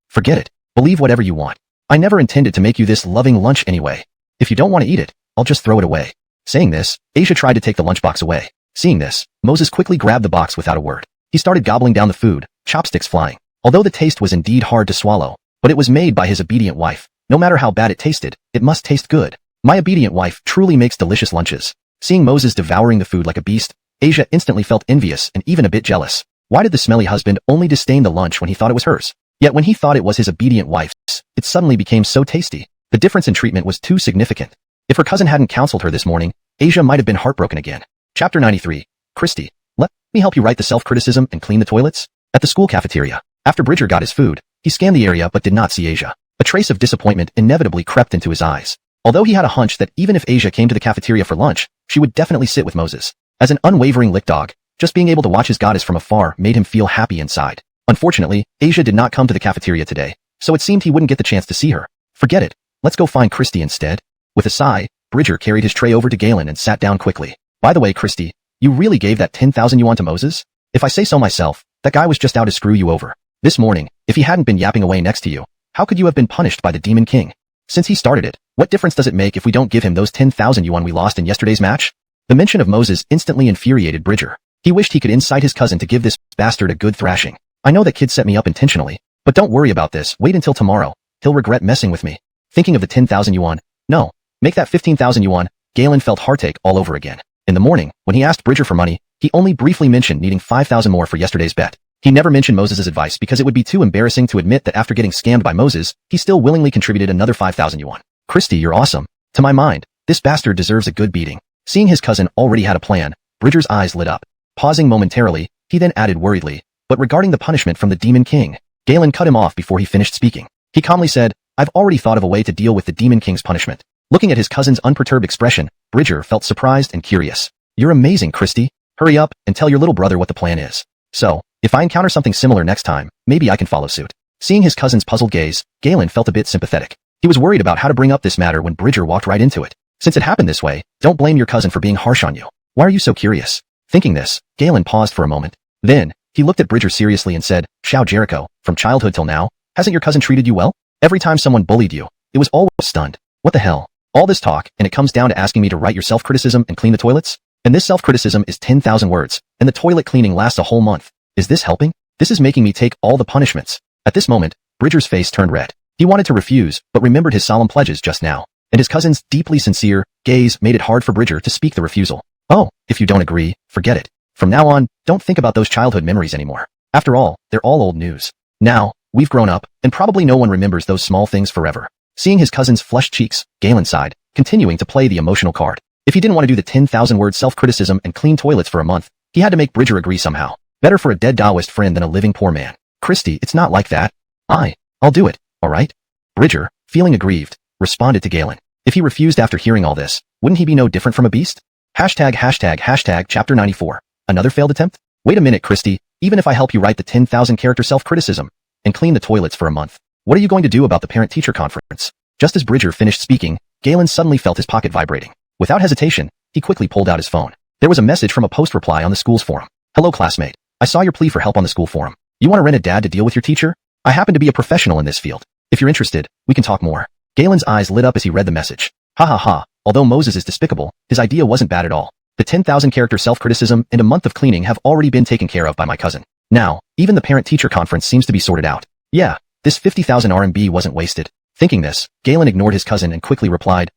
Forget it. Believe whatever you want. I never intended to make you this loving lunch anyway. If you don't want to eat it, I'll just throw it away. Saying this, Asia tried to take the lunchbox away. Seeing this, Moses quickly grabbed the box without a word. He started gobbling down the food, chopsticks flying. Although the taste was indeed hard to swallow, but it was made by his obedient wife. No matter how bad it tasted, it must taste good. My obedient wife truly makes delicious lunches. Seeing Moses devouring the food like a beast, Asia instantly felt envious and even a bit jealous. Why did the smelly husband only disdain the lunch when he thought it was hers? Yet when he thought it was his obedient wife's, it suddenly became so tasty. The difference in treatment was too significant. If her cousin hadn't counseled her this morning, Asia might have been heartbroken again. Chapter 93. Christy, let me help you write the self-criticism and clean the toilets? At the school cafeteria, after Bridger got his food, he scanned the area but did not see Asia. A trace of disappointment inevitably crept into his eyes. Although he had a hunch that even if Asia came to the cafeteria for lunch, she would definitely sit with Moses. As an unwavering lick dog, just being able to watch his goddess from afar made him feel happy inside. Unfortunately, Asia did not come to the cafeteria today, so it seemed he wouldn't get the chance to see her. Forget it. Let's go find Christy instead. With a sigh, Bridger carried his tray over to Galen and sat down quickly. By the way, Christy, you really gave that 10,000 yuan to Moses? If I say so myself, that guy was just out to screw you over. This morning, if he hadn't been yapping away next to you, how could you have been punished by the Demon King? Since he started it, what difference does it make if we don't give him those 10,000 yuan we lost in yesterday's match? The mention of Moses instantly infuriated Bridger. He wished he could incite his cousin to give this bastard a good thrashing. I know that kid set me up intentionally, but don't worry about this. Wait until tomorrow. He'll regret messing with me. Thinking of the 10,000 yuan. No, make that 15,000 yuan. Galen felt heartache all over again. In the morning, when he asked Bridger for money, he only briefly mentioned needing 5,000 more for yesterday's bet. He never mentioned Moses' advice because it would be too embarrassing to admit that after getting scammed by Moses, he still willingly contributed another 5,000 yuan. Christy, you're awesome. To my mind, this bastard deserves a good beating. Seeing his cousin already had a plan, Bridger's eyes lit up. Pausing momentarily, he then added worriedly, but regarding the punishment from the Demon King, Galen cut him off before he finished speaking. He calmly said, I've already thought of a way to deal with the Demon King's punishment. Looking at his cousin's unperturbed expression, Bridger felt surprised and curious. You're amazing, Christy. Hurry up and tell your little brother what the plan is. So, if I encounter something similar next time, maybe I can follow suit. Seeing his cousin's puzzled gaze, Galen felt a bit sympathetic. He was worried about how to bring up this matter when Bridger walked right into it. Since it happened this way, don't blame your cousin for being harsh on you. Why are you so curious? Thinking this, Galen paused for a moment. Then, he looked at Bridger seriously and said, Shao Jericho, from childhood till now, hasn't your cousin treated you well? Every time someone bullied you, it was always stunned. What the hell? All this talk, and it comes down to asking me to write your self-criticism and clean the toilets? And this self-criticism is 10,000 words, and the toilet cleaning lasts a whole month. Is this helping? This is making me take all the punishments. At this moment, Bridger's face turned red. He wanted to refuse, but remembered his solemn pledges just now, and his cousin's deeply sincere gaze made it hard for Bridger to speak the refusal. Oh, if you don't agree, forget it. From now on, don't think about those childhood memories anymore. After all, they're all old news. Now, we've grown up, and probably no one remembers those small things forever. Seeing his cousin's flushed cheeks, Galen sighed, continuing to play the emotional card. If he didn't want to do the 10,000-word self-criticism and clean toilets for a month, he had to make Bridger agree somehow. Better for a dead Taoist friend than a living poor man. Christy, it's not like that. I'll do it, alright? Bridger, feeling aggrieved, responded to Galen. If he refused after hearing all this, wouldn't he be no different from a beast? ##### chapter 94. Another failed attempt? Wait a minute, Christy, even if I help you write the 10,000 character self-criticism and clean the toilets for a month, what are you going to do about the parent-teacher conference? Just as Bridger finished speaking, Galen suddenly felt his pocket vibrating. Without hesitation, he quickly pulled out his phone. There was a message from a post reply on the school's forum. Hello, classmate. I saw your plea for help on the school forum. You want to rent a dad to deal with your teacher? I happen to be a professional in this field. If you're interested, we can talk more. Galen's eyes lit up as he read the message. Ha ha ha. Although Moses is despicable, his idea wasn't bad at all. The 10,000 character self-criticism and a month of cleaning have already been taken care of by my cousin. Now, even the parent-teacher conference seems to be sorted out. Yeah, this 50,000 RMB wasn't wasted. Thinking this, Galen ignored his cousin and quickly replied,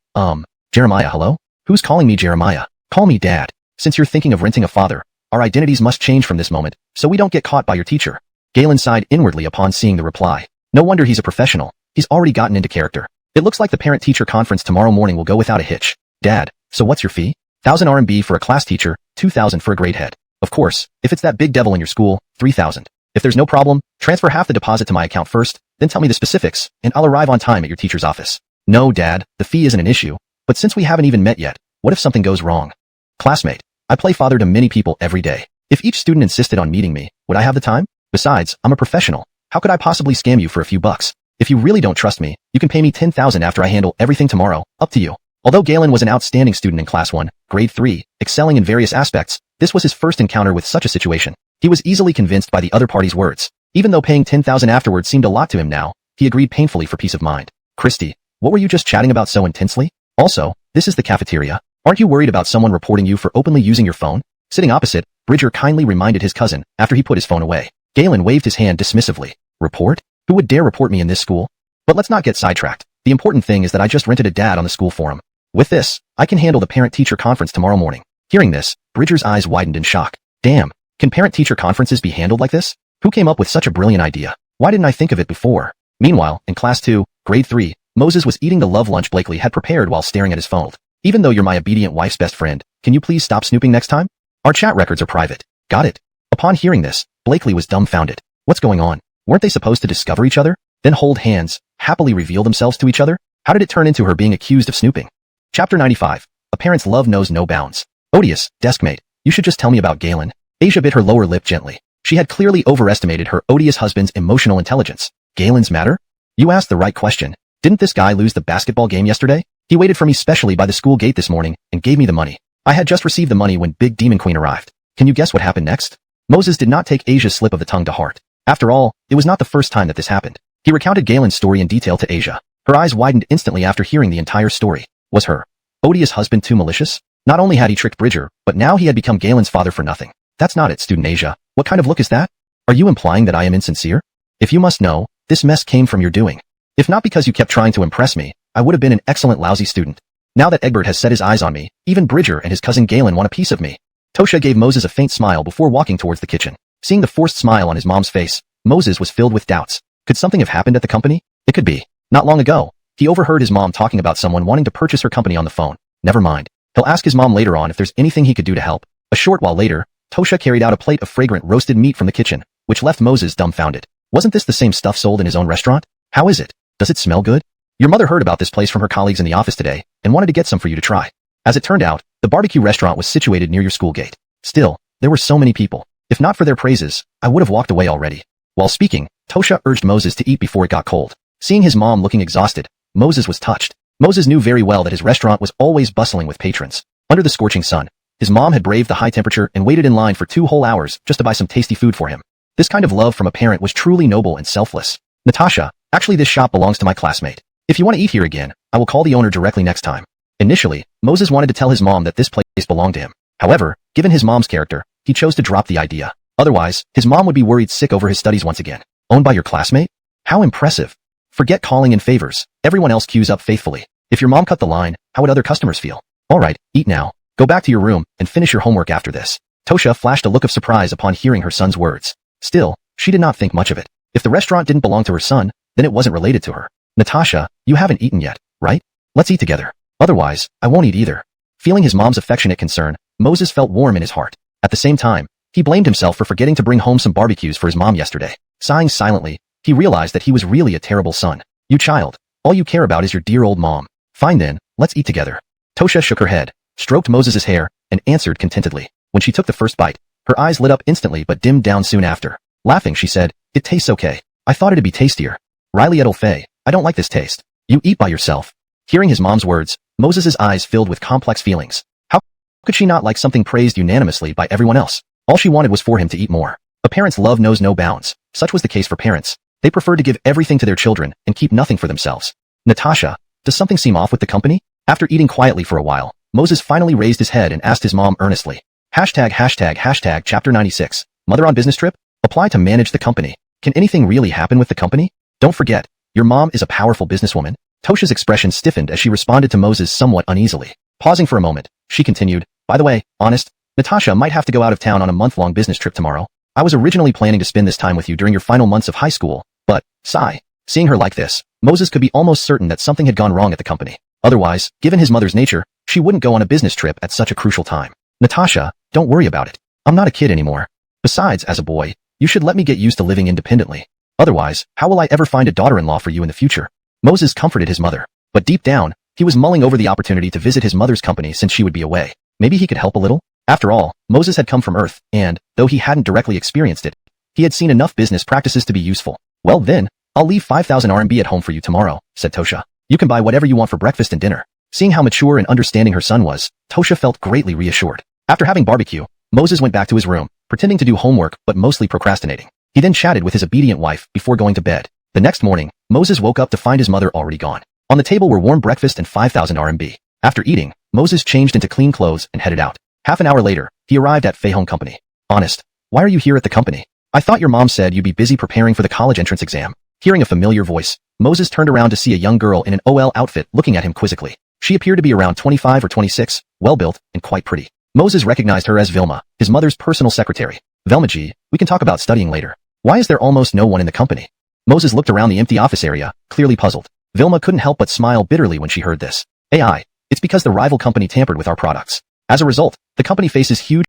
Jeremiah, hello? Who's calling me Jeremiah? Call me Dad. Since you're thinking of renting a father, our identities must change from this moment, so we don't get caught by your teacher. Galen sighed inwardly upon seeing the reply. No wonder he's a professional. He's already gotten into character. It looks like the parent-teacher conference tomorrow morning will go without a hitch. Dad, so what's your fee? 1,000 RMB for a class teacher, 2,000 for a grade head. Of course, if it's that big devil in your school, 3,000. If there's no problem, transfer half the deposit to my account first, then tell me the specifics, and I'll arrive on time at your teacher's office. No, Dad, the fee isn't an issue, but since we haven't even met yet, what if something goes wrong? Classmate, I play father to many people every day. If each student insisted on meeting me, would I have the time? Besides, I'm a professional. How could I possibly scam you for a few bucks? If you really don't trust me, you can pay me 10,000 after I handle everything tomorrow, up to you. Although Galen was an outstanding student in Class 1, Grade 3, excelling in various aspects, this was his first encounter with such a situation. He was easily convinced by the other party's words. Even though paying 10,000 afterwards seemed a lot to him now, he agreed painfully for peace of mind. Christy, what were you just chatting about so intensely? Also, this is the cafeteria. Aren't you worried about someone reporting you for openly using your phone? Sitting opposite, Bridger kindly reminded his cousin after he put his phone away. Galen waved his hand dismissively. Report? Who would dare report me in this school? But let's not get sidetracked. The important thing is that I just rented a dad on the school forum. With this, I can handle the parent-teacher conference tomorrow morning. Hearing this, Bridger's eyes widened in shock. Damn, can parent-teacher conferences be handled like this? Who came up with such a brilliant idea? Why didn't I think of it before? Meanwhile, in Class 2, Grade 3, Moses was eating the love lunch Blakely had prepared while staring at his phone. Even though you're my obedient wife's best friend, can you please stop snooping next time? Our chat records are private. Got it. Upon hearing this, Blakely was dumbfounded. What's going on? Weren't they supposed to discover each other? Then hold hands, happily reveal themselves to each other? How did it turn into her being accused of snooping? Chapter 95. A parent's love knows no bounds. Odious, deskmate. You should just tell me about Galen. Asia bit her lower lip gently. She had clearly overestimated her odious husband's emotional intelligence. Galen's matter? You asked the right question. Didn't this guy lose the basketball game yesterday? He waited for me specially by the school gate this morning and gave me the money. I had just received the money when Big Demon Queen arrived. Can you guess what happened next? Moses did not take Asia's slip of the tongue to heart. After all, it was not the first time that this happened. He recounted Galen's story in detail to Asia. Her eyes widened instantly after hearing the entire story. Was her odious husband too malicious? Not only had he tricked Bridger, but now he had become Galen's father for nothing. That's not it, student Asia. What kind of look is that? Are you implying that I am insincere? If you must know, this mess came from your doing. If not because you kept trying to impress me, I would have been an excellent lousy student. Now that Egbert has set his eyes on me, even Bridger and his cousin Galen want a piece of me. Tosha gave Moses a faint smile before walking towards the kitchen. Seeing the forced smile on his mom's face, Moses was filled with doubts. Could something have happened at the company? It could be. Not long ago, he overheard his mom talking about someone wanting to purchase her company on the phone. Never mind. He'll ask his mom later on if there's anything he could do to help. A short while later, Tosha carried out a plate of fragrant roasted meat from the kitchen, which left Moses dumbfounded. Wasn't this the same stuff sold in his own restaurant? How is it? Does it smell good? Your mother heard about this place from her colleagues in the office today and wanted to get some for you to try. As it turned out, the barbecue restaurant was situated near your school gate. Still, there were so many people. If not for their praises, I would have walked away already. While speaking, Tosha urged Moses to eat before it got cold. Seeing his mom looking exhausted, Moses was touched. Moses knew very well that his restaurant was always bustling with patrons. Under the scorching sun, his mom had braved the high temperature and waited in line for 2 whole hours just to buy some tasty food for him. This kind of love from a parent was truly noble and selfless. Natasha, actually this shop belongs to my classmate. If you want to eat here again, I will call the owner directly next time. Initially, Moses wanted to tell his mom that this place belonged to him. However, given his mom's character, he chose to drop the idea. Otherwise, his mom would be worried sick over his studies once again. Owned by your classmate? How impressive. Forget calling in favors. Everyone else queues up faithfully. If your mom cut the line, how would other customers feel? Alright, eat now. Go back to your room and finish your homework after this. Tosha flashed a look of surprise upon hearing her son's words. Still, she did not think much of it. If the restaurant didn't belong to her son, then it wasn't related to her. Natasha, you haven't eaten yet, right? Let's eat together. Otherwise, I won't eat either. Feeling his mom's affectionate concern, Moses felt warm in his heart. At the same time, he blamed himself for forgetting to bring home some barbecues for his mom yesterday. Sighing silently, he realized that he was really a terrible son. You child, all you care about is your dear old mom. Fine then, let's eat together. Tosha shook her head, stroked Moses' hair, and answered contentedly. When she took the first bite, her eyes lit up instantly but dimmed down soon after. Laughing, she said, "It tastes okay. I thought it'd be tastier. Riley Edelfey, I don't like this taste. You eat by yourself." Hearing his mom's words, Moses' eyes filled with complex feelings. How could she not like something praised unanimously by everyone else? All she wanted was for him to eat more. A parent's love knows no bounds. Such was the case for parents. They preferred to give everything to their children and keep nothing for themselves. Natasha, does something seem off with the company? After eating quietly for a while, Moses finally raised his head and asked his mom earnestly. Chapter 96. Mother on business trip? Apply to manage the company. Can anything really happen with the company? Don't forget, your mom is a powerful businesswoman. Tosha's expression stiffened as she responded to Moses somewhat uneasily. Pausing for a moment, she continued, by the way, honest, Natasha might have to go out of town on a month-long business trip tomorrow. I was originally planning to spend this time with you during your final months of high school, but, sigh. Seeing her like this, Moses could be almost certain that something had gone wrong at the company. Otherwise, given his mother's nature, she wouldn't go on a business trip at such a crucial time. Natasha, don't worry about it. I'm not a kid anymore. Besides, as a boy, you should let me get used to living independently. Otherwise, how will I ever find a daughter-in-law for you in the future? Moses comforted his mother, but deep down, he was mulling over the opportunity to visit his mother's company since she would be away. Maybe he could help a little? After all, Moses had come from Earth, and, though he hadn't directly experienced it, he had seen enough business practices to be useful. Well then, I'll leave 5,000 RMB at home for you tomorrow, said Tosha. You can buy whatever you want for breakfast and dinner. Seeing how mature and understanding her son was, Tosha felt greatly reassured. After having barbecue, Moses went back to his room, pretending to do homework but mostly procrastinating. He then chatted with his obedient wife before going to bed. The next morning, Moses woke up to find his mother already gone. On the table were warm breakfast and 5,000 RMB. After eating, Moses changed into clean clothes and headed out. Half an hour later, he arrived at Fei Hong Company. Honest, why are you here at the company? I thought your mom said you'd be busy preparing for the college entrance exam. Hearing a familiar voice, Moses turned around to see a young girl in an OL outfit looking at him quizzically. She appeared to be around 25 or 26, well-built, and quite pretty. Moses recognized her as Vilma, his mother's personal secretary. Velma G, we can talk about studying later. Why is there almost no one in the company? Moses looked around the empty office area, clearly puzzled. Vilma couldn't help but smile bitterly when she heard this. AI, it's because the rival company tampered with our products. As a result, the company faces huge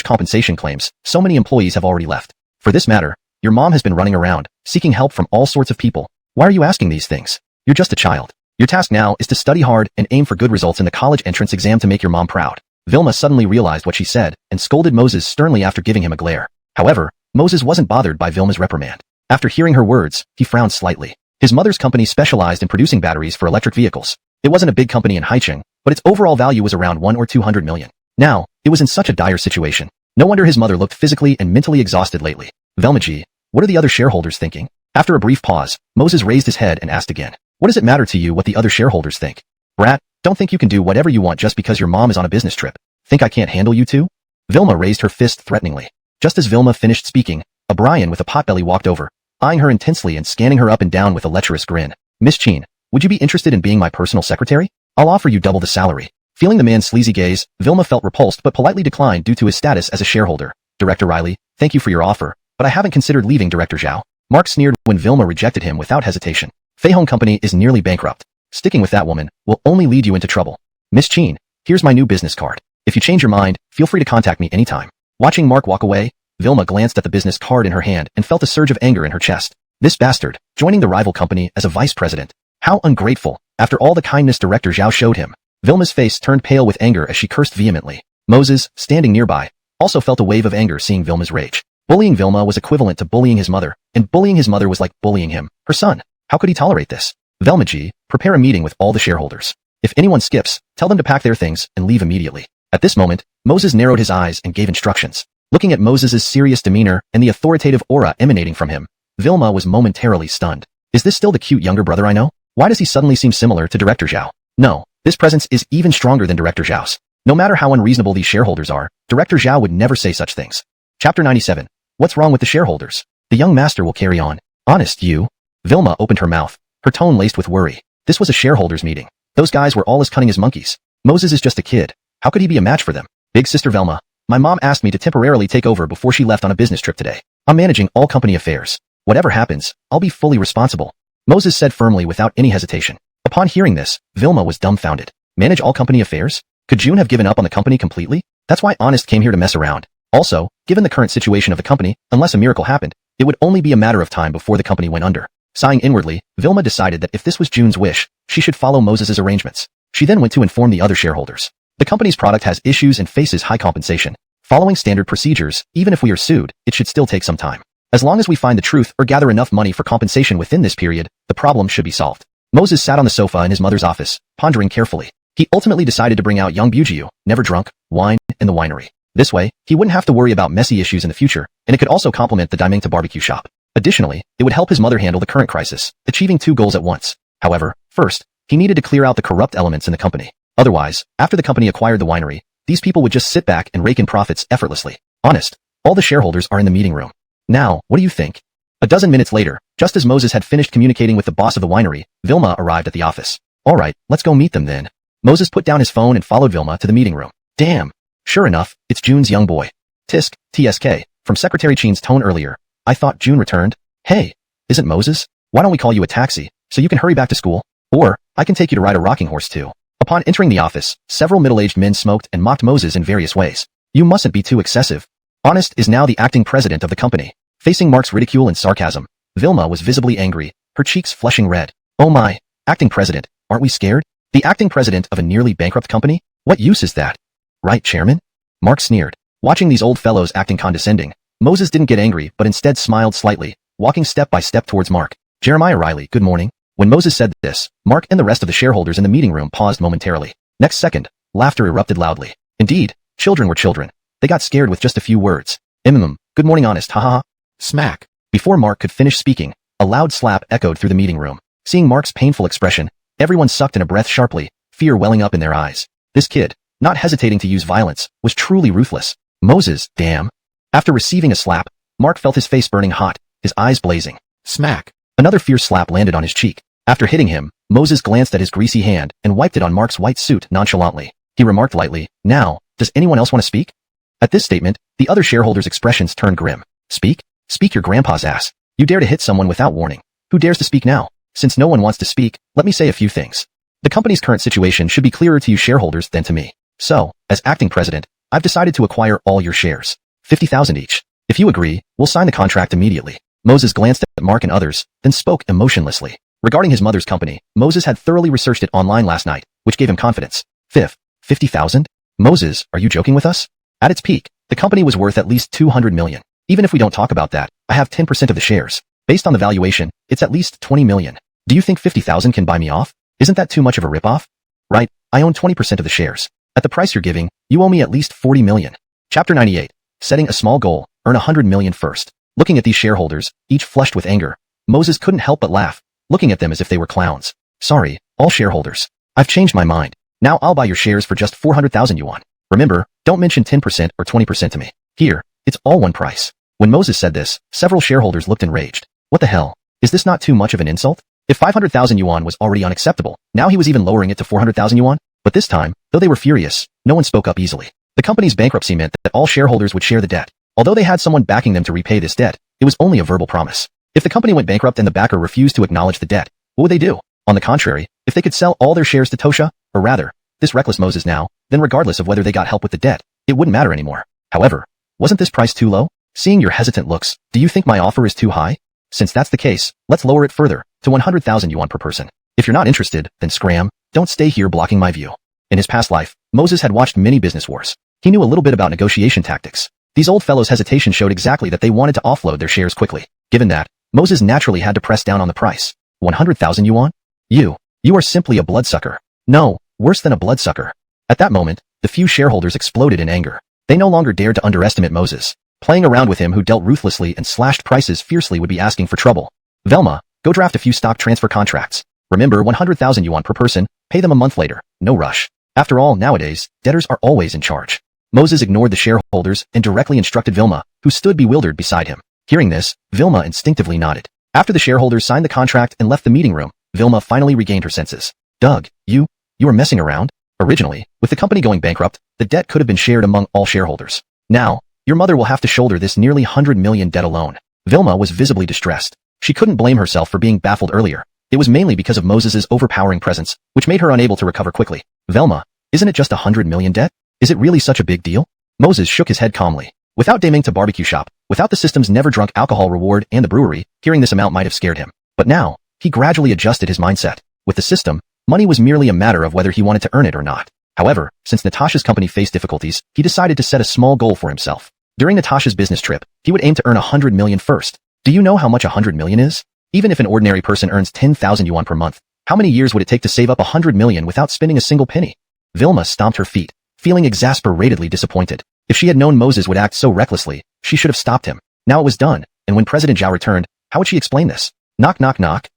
compensation claims. So many employees have already left. For this matter, your mom has been running around, seeking help from all sorts of people. Why are you asking these things? You're just a child. Your task now is to study hard and aim for good results in the college entrance exam to make your mom proud. Vilma suddenly realized what she said and scolded Moses sternly after giving him a glare. However, Moses wasn't bothered by Vilma's reprimand. After hearing her words, he frowned slightly. His mother's company specialized in producing batteries for electric vehicles. It wasn't a big company in Haicheng, but its overall value was around 1 or 200 million. Now, it was in such a dire situation. No wonder his mother looked physically and mentally exhausted lately. Velma-ji, what are the other shareholders thinking? After a brief pause, Moses raised his head and asked again. What does it matter to you what the other shareholders think? Brat, don't think you can do whatever you want just because your mom is on a business trip. Think I can't handle you too? Vilma raised her fist threateningly. Just as Vilma finished speaking, a Brian with a potbelly walked over, eyeing her intensely and scanning her up and down with a lecherous grin. Miss Cheen, would you be interested in being my personal secretary? I'll offer you double the salary. Feeling the man's sleazy gaze, Vilma felt repulsed but politely declined due to his status as a shareholder. Director Riley, thank you for your offer, but I haven't considered leaving Director Zhao. Mark sneered when Vilma rejected him without hesitation. Fei Hong Company is nearly bankrupt. Sticking with that woman will only lead you into trouble. Miss Cheen, here's my new business card. If you change your mind, feel free to contact me anytime. Watching Mark walk away, Vilma glanced at the business card in her hand and felt a surge of anger in her chest. This bastard, joining the rival company as a vice president. How ungrateful, after all the kindness Director Zhao showed him. Vilma's face turned pale with anger as she cursed vehemently. Moses, standing nearby, also felt a wave of anger seeing Vilma's rage. Bullying Vilma was equivalent to bullying his mother, and bullying his mother was like bullying him, her son. How could he tolerate this? Velma-ji, prepare a meeting with all the shareholders. If anyone skips, tell them to pack their things and leave immediately. At this moment, Moses narrowed his eyes and gave instructions. Looking at Moses's serious demeanor and the authoritative aura emanating from him, Vilma was momentarily stunned. Is this still the cute younger brother I know? Why does he suddenly seem similar to Director Zhao? No, this presence is even stronger than Director Zhao's. No matter how unreasonable these shareholders are, Director Zhao would never say such things. Chapter 97. What's wrong with the shareholders? The young master will carry on. Honest, you? Vilma opened her mouth, her tone laced with worry. This was a shareholders meeting. Those guys were all as cunning as monkeys. Moses is just a kid. How could he be a match for them? Big sister Velma, my mom asked me to temporarily take over before she left on a business trip today. I'm managing all company affairs. Whatever happens, I'll be fully responsible. Moses said firmly without any hesitation. Upon hearing this, Vilma was dumbfounded. Manage all company affairs? Could June have given up on the company completely? That's why Honest came here to mess around. Also, given the current situation of the company, unless a miracle happened, it would only be a matter of time before the company went under. Sighing inwardly, Vilma decided that if this was June's wish, she should follow Moses's arrangements. She then went to inform the other shareholders. The company's product has issues and faces high compensation. Following standard procedures, even if we are sued, it should still take some time. As long as we find the truth or gather enough money for compensation within this period, the problem should be solved. Moses sat on the sofa in his mother's office, pondering carefully. He ultimately decided to bring out young Bujiu, never drunk, wine, and the winery. This way, he wouldn't have to worry about messy issues in the future, and it could also complement the Daimengta barbecue shop. Additionally, it would help his mother handle the current crisis, achieving two goals at once. However, first, he needed to clear out the corrupt elements in the company. Otherwise, after the company acquired the winery, these people would just sit back and rake in profits effortlessly. Honest, all the shareholders are in the meeting room. Now, what do you think? A dozen minutes later, just as Moses had finished communicating with the boss of the winery, Vilma arrived at the office. Alright, let's go meet them then. Moses put down his phone and followed Vilma to the meeting room. Damn. Sure enough, it's June's young boy. Tisk, TSK, from Secretary Cheen's tone earlier. I thought June returned. Hey, isn't Moses? Why don't we call you a taxi, so you can hurry back to school? Or, I can take you to ride a rocking horse too. Upon entering the office, several middle-aged men smoked and mocked Moses in various ways. You mustn't be too excessive. Honest is now the acting president of the company. Facing Mark's ridicule and sarcasm, Vilma was visibly angry, her cheeks flushing red. Oh my, acting president, aren't we scared? The acting president of a nearly bankrupt company? What use is that? Right, chairman? Mark sneered. Watching these old fellows acting condescending, Moses didn't get angry but instead smiled slightly, walking step by step towards Mark. Jeremiah Riley, good morning. When Moses said this, Mark and the rest of the shareholders in the meeting room paused momentarily. Next second, laughter erupted loudly. Indeed, children were children. They got scared with just a few words. Good morning honest, haha. Smack. Before Mark could finish speaking, a loud slap echoed through the meeting room. Seeing Mark's painful expression, everyone sucked in a breath sharply, fear welling up in their eyes. This kid, not hesitating to use violence, was truly ruthless. Moses, damn. After receiving a slap, Mark felt his face burning hot, his eyes blazing. Smack. Another fierce slap landed on his cheek. After hitting him, Moses glanced at his greasy hand and wiped it on Mark's white suit nonchalantly. He remarked lightly, now, does anyone else want to speak? At this statement, the other shareholders' expressions turned grim. Speak? Speak your grandpa's ass. You dare to hit someone without warning. Who dares to speak now? Since no one wants to speak, let me say a few things. The company's current situation should be clearer to you shareholders than to me. So, as acting president, I've decided to acquire all your shares. 50,000 each. If you agree, we'll sign the contract immediately. Moses glanced at Mark and others, then spoke emotionlessly. Regarding his mother's company, Moses had thoroughly researched it online last night, which gave him confidence. Fifth, 50,000? Moses, are you joking with us? At its peak, the company was worth at least 200 million. Even if we don't talk about that, I have 10% of the shares. Based on the valuation, it's at least 20 million. Do you think 50,000 can buy me off? Isn't that too much of a ripoff? Right, I own 20% of the shares. At the price you're giving, you owe me at least 40 million. Chapter 98. Setting a small goal, earn 100 million first. Looking at these shareholders, each flushed with anger, Moses couldn't help but laugh, looking at them as if they were clowns. Sorry, all shareholders. I've changed my mind. Now I'll buy your shares for just 400,000 yuan. Remember, don't mention 10% or 20% to me. Here, it's all one price. When Moses said this, several shareholders looked enraged. What the hell? Is this not too much of an insult? If 500,000 yuan was already unacceptable, now he was even lowering it to 400,000 yuan? But this time, though they were furious, no one spoke up easily. The company's bankruptcy meant that all shareholders would share the debt. Although they had someone backing them to repay this debt, it was only a verbal promise. If the company went bankrupt and the backer refused to acknowledge the debt, what would they do? On the contrary, if they could sell all their shares to Tosha, or rather, this reckless Moses now, then regardless of whether they got help with the debt, it wouldn't matter anymore. However, wasn't this price too low? Seeing your hesitant looks, do you think my offer is too high? Since that's the case, let's lower it further, to 100,000 yuan per person. If you're not interested, then scram, don't stay here blocking my view. In his past life, Moses had watched many business wars. He knew a little bit about negotiation tactics. These old fellows' hesitation showed exactly that they wanted to offload their shares quickly. Given that, Moses naturally had to press down on the price. 100,000 yuan? You are simply a bloodsucker. No, worse than a bloodsucker. At that moment, the few shareholders exploded in anger. They no longer dared to underestimate Moses. Playing around with him who dealt ruthlessly and slashed prices fiercely would be asking for trouble. Velma, go draft a few stock transfer contracts. Remember 100,000 yuan per person, pay them a month later, no rush. After all, nowadays, debtors are always in charge. Moses ignored the shareholders and directly instructed Vilma, who stood bewildered beside him. Hearing this, Vilma instinctively nodded. After the shareholders signed the contract and left the meeting room, Vilma finally regained her senses. Doug, you were messing around? Originally, with the company going bankrupt, the debt could have been shared among all shareholders. Now, your mother will have to shoulder this nearly 100 million debt alone. Vilma was visibly distressed. She couldn't blame herself for being baffled earlier. It was mainly because of Moses's overpowering presence, which made her unable to recover quickly. Velma, isn't it just 100 million debt? Is it really such a big deal? Moses shook his head calmly. Without daming to barbecue shop, without the system's never drunk alcohol reward and the brewery, hearing this amount might have scared him. But now, he gradually adjusted his mindset. With the system, money was merely a matter of whether he wanted to earn it or not. However, since Natasha's company faced difficulties, he decided to set a small goal for himself. During Natasha's business trip, he would aim to earn 100 million first. Do you know how much 100 million is? Even if an ordinary person earns 10,000 yuan per month, how many years would it take to save up 100 million without spending a single penny? Vilma stomped her feet, feeling exasperatedly disappointed. If she had known Moses would act so recklessly, she should have stopped him. Now it was done, and when President Zhao returned, how would she explain this? Knock knock knock.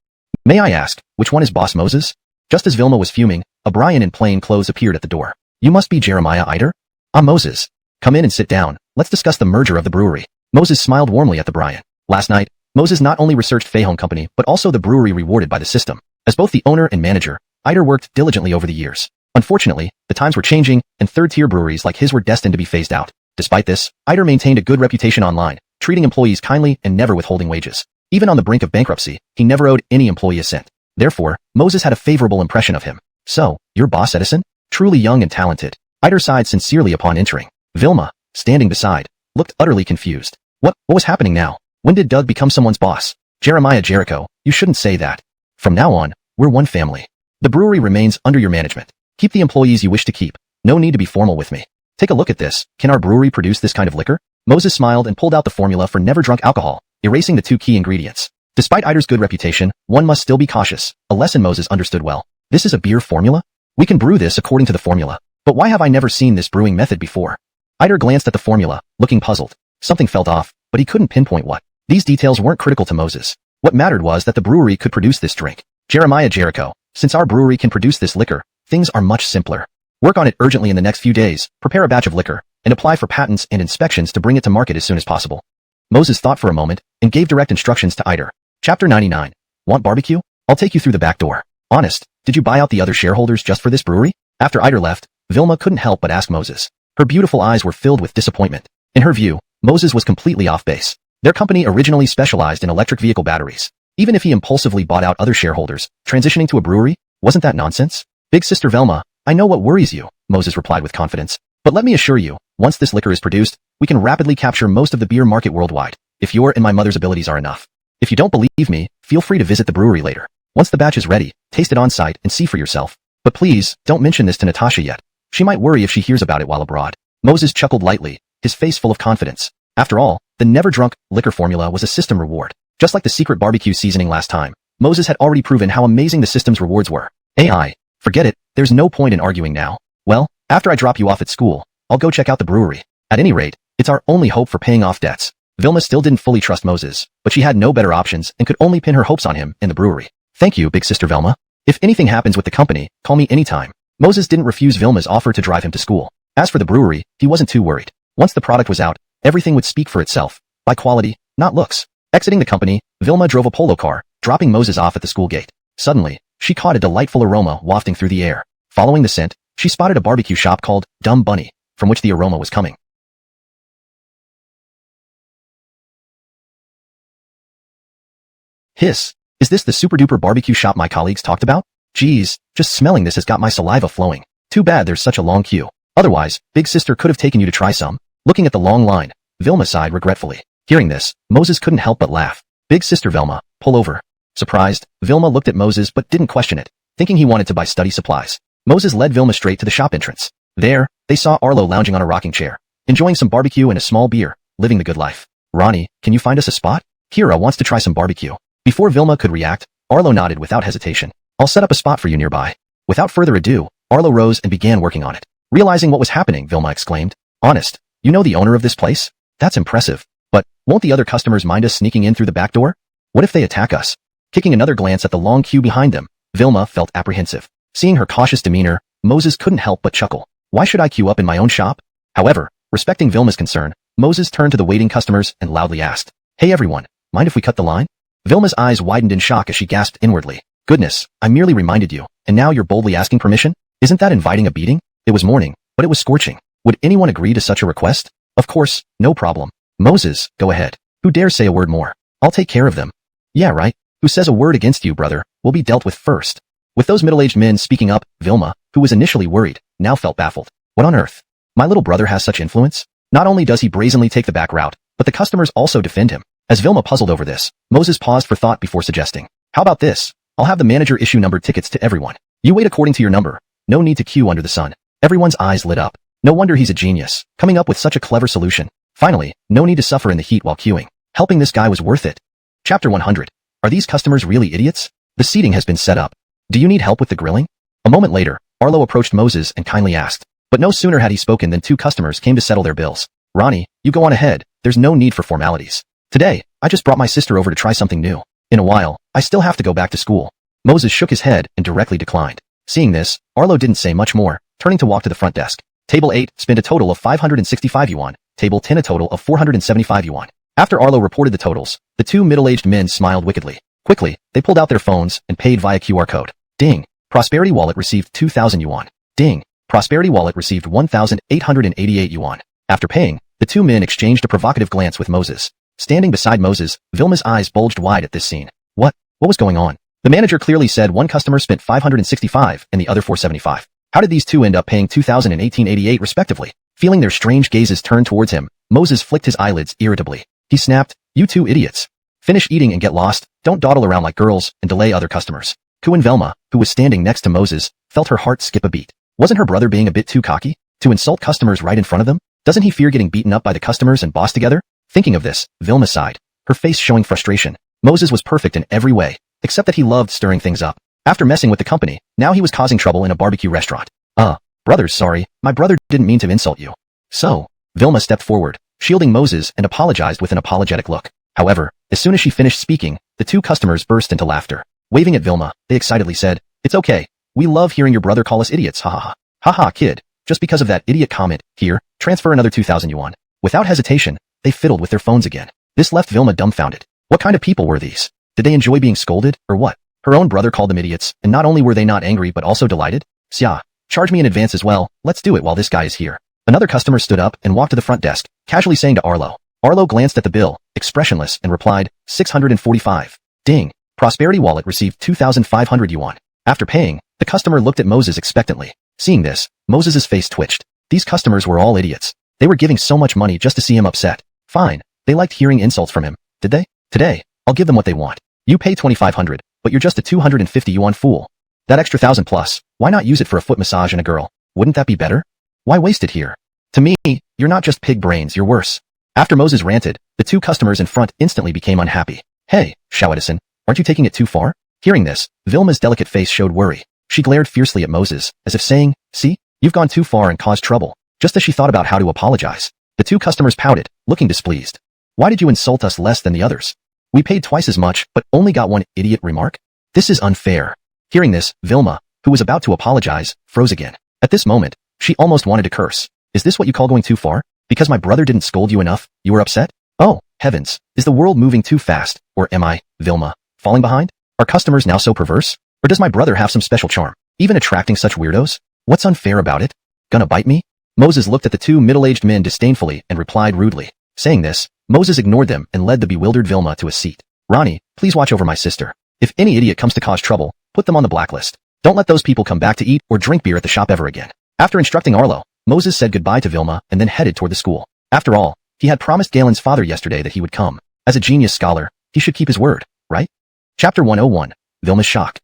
May I ask, which one is Boss Moses? Just as Vilma was fuming, a Brian in plain clothes appeared at the door. You must be Jeremiah Eider? I'm Moses. Come in and sit down. Let's discuss the merger of the brewery. Moses smiled warmly at the Brian. Last night, Moses not only researched Fei Hong Company, but also the brewery rewarded by the system. As both the owner and manager, Eider worked diligently over the years. Unfortunately, the times were changing, and third-tier breweries like his were destined to be phased out. Despite this, Eider maintained a good reputation online, treating employees kindly and never withholding wages. Even on the brink of bankruptcy, he never owed any employee a cent. Therefore, Moses had a favorable impression of him. So, your boss Edison? Truly young and talented. Eider sighed sincerely upon entering. Vilma, standing beside, looked utterly confused. What was happening now? When did Doug become someone's boss? Jeremiah Jericho, you shouldn't say that. From now on, we're one family. The brewery remains under your management. Keep the employees you wish to keep. No need to be formal with me. Take a look at this. Can our brewery produce this kind of liquor? Moses smiled and pulled out the formula for never drunk alcohol, erasing the two key ingredients. Despite Eider's good reputation, one must still be cautious, a lesson Moses understood well. This is a beer formula? We can brew this according to the formula. But why have I never seen this brewing method before? Eider glanced at the formula, looking puzzled. Something felt off, but he couldn't pinpoint what. These details weren't critical to Moses. What mattered was that the brewery could produce this drink. Jeremiah Jericho, since our brewery can produce this liquor, things are much simpler. Work on it urgently in the next few days, prepare a batch of liquor, and apply for patents and inspections to bring it to market as soon as possible. Moses thought for a moment and gave direct instructions to Eider. Chapter 99. Want barbecue? I'll take you through the back door. Honest, did you buy out the other shareholders just for this brewery? After Eider left, Vilma couldn't help but ask Moses. Her beautiful eyes were filled with disappointment. In her view, Moses was completely off base. Their company originally specialized in electric vehicle batteries. Even if he impulsively bought out other shareholders, transitioning to a brewery, wasn't that nonsense? Big sister Velma, I know what worries you, Moses replied with confidence. But let me assure you, once this liquor is produced, we can rapidly capture most of the beer market worldwide, if your and my mother's abilities are enough. If you don't believe me, feel free to visit the brewery later. Once the batch is ready, taste it on site and see for yourself. But please, don't mention this to Natasha yet. She might worry if she hears about it while abroad. Moses chuckled lightly, his face full of confidence. After all, the never-drunk liquor formula was a system reward. Just like the secret barbecue seasoning last time, Moses had already proven how amazing the system's rewards were. AI, forget it, there's no point in arguing now. Well, after I drop you off at school, I'll go check out the brewery. At any rate, it's our only hope for paying off debts. Vilma still didn't fully trust Moses, but she had no better options and could only pin her hopes on him in the brewery. Thank you, big sister Velma. If anything happens with the company, call me anytime. Moses didn't refuse Vilma's offer to drive him to school. As for the brewery, he wasn't too worried. Once the product was out, everything would speak for itself, by quality, not looks. Exiting the company, Vilma drove a polo car, dropping Moses off at the school gate. Suddenly, she caught a delightful aroma wafting through the air. Following the scent, she spotted a barbecue shop called Dumb Bunny, from which the aroma was coming. Hiss, is this the super-duper barbecue shop my colleagues talked about? Geez, just smelling this has got my saliva flowing. Too bad there's such a long queue. Otherwise, big sister could have taken you to try some. Looking at the long line, Vilma sighed regretfully. Hearing this, Moses couldn't help but laugh. Big sister Velma, pull over. Surprised, Vilma looked at Moses but didn't question it, thinking he wanted to buy study supplies. Moses led Vilma straight to the shop entrance. There, they saw Arlo lounging on a rocking chair, enjoying some barbecue and a small beer, living the good life. Ronnie, can you find us a spot? Kira wants to try some barbecue. Before Vilma could react, Arlo nodded without hesitation. I'll set up a spot for you nearby. Without further ado, Arlo rose and began working on it. Realizing what was happening, Vilma exclaimed. Honest, you know the owner of this place? That's impressive. But, won't the other customers mind us sneaking in through the back door? What if they attack us? Kicking another glance at the long queue behind them, Vilma felt apprehensive. Seeing her cautious demeanor, Moses couldn't help but chuckle. Why should I queue up in my own shop? However, respecting Vilma's concern, Moses turned to the waiting customers and loudly asked, Hey everyone, mind if we cut the line? Vilma's eyes widened in shock as she gasped inwardly. Goodness, I merely reminded you, and now you're boldly asking permission? Isn't that inviting a beating? It was morning, but it was scorching. Would anyone agree to such a request? Of course, no problem. Moses, go ahead. Who dares say a word more? I'll take care of them. Yeah, right. Who says a word against you, brother, will be dealt with first. With those middle-aged men speaking up, Vilma, who was initially worried, now felt baffled. What on earth? My little brother has such influence? Not only does he brazenly take the back route, but the customers also defend him. As Vilma puzzled over this, Moses paused for thought before suggesting, How about this? I'll have the manager issue numbered tickets to everyone. You wait according to your number. No need to queue under the sun. Everyone's eyes lit up. No wonder he's a genius, coming up with such a clever solution. Finally, no need to suffer in the heat while queuing. Helping this guy was worth it. Chapter 100. Are these customers really idiots? The seating has been set up. Do you need help with the grilling? A moment later, Arlo approached Moses and kindly asked. But no sooner had he spoken than two customers came to settle their bills. Ronnie, you go on ahead. There's no need for formalities. Today, I just brought my sister over to try something new. In a while, I still have to go back to school. Moses shook his head and directly declined. Seeing this, Arlo didn't say much more, turning to walk to the front desk. Table 8 spent a total of 565 yuan. Table 10 a total of 475 yuan. After Arlo reported the totals, the two middle-aged men smiled wickedly. Quickly, they pulled out their phones and paid via QR code. Ding. Prosperity Wallet received 2,000 yuan. Ding. Prosperity Wallet received 1,888 yuan. After paying, the two men exchanged a provocative glance with Moses. Standing beside Moses, Vilma's eyes bulged wide at this scene. What was going on? The manager clearly said one customer spent 565 and the other 475. How did these two end up paying 2,000 and 1888 respectively? Feeling their strange gazes turned towards him, Moses flicked his eyelids irritably. He snapped, You two idiots. Finish eating and get lost, don't dawdle around like girls and delay other customers. Kuan Velma, who was standing next to Moses, felt her heart skip a beat. Wasn't her brother being a bit too cocky? To insult customers right in front of them? Doesn't he fear getting beaten up by the customers and boss together? Thinking of this, Vilma sighed, her face showing frustration. Moses was perfect in every way, except that he loved stirring things up. After messing with the company, now he was causing trouble in a barbecue restaurant. Brothers, sorry, my brother didn't mean to insult you. So, Vilma stepped forward, shielding Moses and apologized with an apologetic look. However, as soon as she finished speaking, the two customers burst into laughter. Waving at Vilma, they excitedly said, It's okay. We love hearing your brother call us idiots, ha ha ha. Ha ha, kid. Just because of that idiot comment, here, transfer another 2,000 yuan. Without hesitation, they fiddled with their phones again. This left Vilma dumbfounded. What kind of people were these? Did they enjoy being scolded, or what? Her own brother called them idiots, and not only were they not angry but also delighted? Xia, charge me in advance as well, let's do it while this guy is here. Another customer stood up and walked to the front desk, casually saying to Arlo. Arlo glanced at the bill, expressionless, and replied, 645. Ding. Prosperity Wallet received 2,500 yuan. After paying, the customer looked at Moses expectantly. Seeing this, Moses's face twitched. These customers were all idiots. They were giving so much money just to see him upset. Fine. They liked hearing insults from him, did they? Today, I'll give them what they want. You pay 2,500, but you're just a 250 yuan fool. That extra 1,000 plus, why not use it for a foot massage and a girl? Wouldn't that be better? Why waste it here? To me, you're not just pig brains, you're worse. After Moses ranted, the two customers in front instantly became unhappy. Hey, Xiao Edison, aren't you taking it too far? Hearing this, Vilma's delicate face showed worry. She glared fiercely at Moses, as if saying, see, you've gone too far and caused trouble. Just as she thought about how to apologize, the two customers pouted, looking displeased. Why did you insult us less than the others? We paid twice as much, but only got one idiot remark? This is unfair. Hearing this, Vilma, who was about to apologize, froze again. At this moment, she almost wanted to curse. Is this what you call going too far? Because my brother didn't scold you enough, you were upset? Oh, heavens, is the world moving too fast, or am I, Vilma, falling behind? Are customers now so perverse? Or does my brother have some special charm, even attracting such weirdos? What's unfair about it? Gonna bite me? Moses looked at the two middle-aged men disdainfully and replied rudely. Saying this, Moses ignored them and led the bewildered Vilma to a seat. Ronnie, please watch over my sister. If any idiot comes to cause trouble, put them on the blacklist. Don't let those people come back to eat or drink beer at the shop ever again. After instructing Arlo, Moses said goodbye to Vilma and then headed toward the school. After all, he had promised Galen's father yesterday that he would come. As a genius scholar, he should keep his word, right? Chapter 101. Vilma's shock.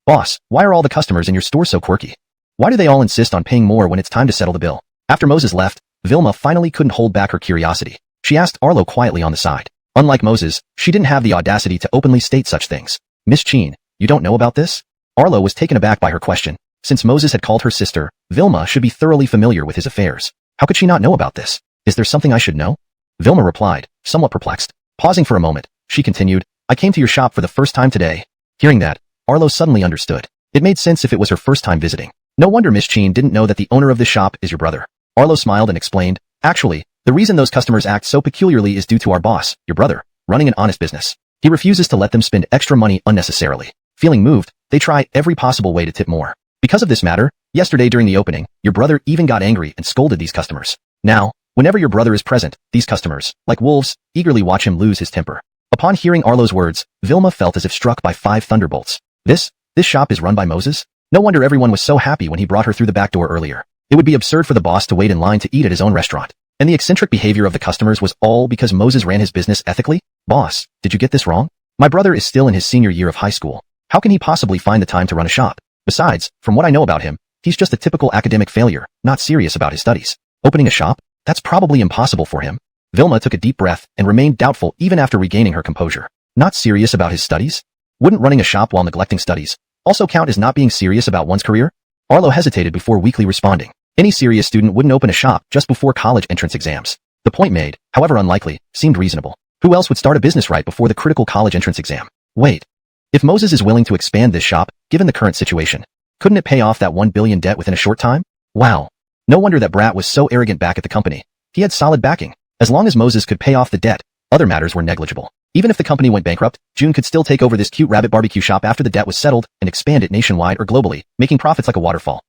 Boss, why are all the customers in your store so quirky? Why do they all insist on paying more when it's time to settle the bill? After Moses left, Vilma finally couldn't hold back her curiosity. She asked Arlo quietly on the side. Unlike Moses, she didn't have the audacity to openly state such things. Miss Cheen, you don't know about this? Arlo was taken aback by her question. Since Moses had called her sister, Vilma should be thoroughly familiar with his affairs. How could she not know about this? Is there something I should know? Vilma replied, somewhat perplexed. Pausing for a moment, she continued, I came to your shop for the first time today. Hearing that, Arlo suddenly understood. It made sense if it was her first time visiting. No wonder Miss Cheen didn't know that the owner of the shop is your brother. Arlo smiled and explained, actually, the reason those customers act so peculiarly is due to our boss, your brother, running an honest business. He refuses to let them spend extra money unnecessarily. Feeling moved, they try every possible way to tip more. Because of this matter, yesterday during the opening, your brother even got angry and scolded these customers. Now, whenever your brother is present, these customers, like wolves, eagerly watch him lose his temper. Upon hearing Arlo's words, Vilma felt as if struck by 5 thunderbolts. This shop is run by Moses? No wonder everyone was so happy when he brought her through the back door earlier. It would be absurd for the boss to wait in line to eat at his own restaurant. And the eccentric behavior of the customers was all because Moses ran his business ethically? Boss, did you get this wrong? My brother is still in his senior year of high school. How can he possibly find the time to run a shop? Besides, from what I know about him, he's just a typical academic failure, not serious about his studies. Opening a shop? That's probably impossible for him. Vilma took a deep breath and remained doubtful even after regaining her composure. Not serious about his studies? Wouldn't running a shop while neglecting studies also count as not being serious about one's career? Arlo hesitated before weakly responding. Any serious student wouldn't open a shop just before college entrance exams. The point made, however unlikely, seemed reasonable. Who else would start a business right before the critical college entrance exam? Wait. If Moses is willing to expand this shop, given the current situation, couldn't it pay off that 1 billion debt within a short time? Wow. No wonder that brat was so arrogant back at the company. He had solid backing. As long as Moses could pay off the debt, other matters were negligible. Even if the company went bankrupt, June could still take over this cute rabbit barbecue shop after the debt was settled and expand it nationwide or globally, making profits like a waterfall.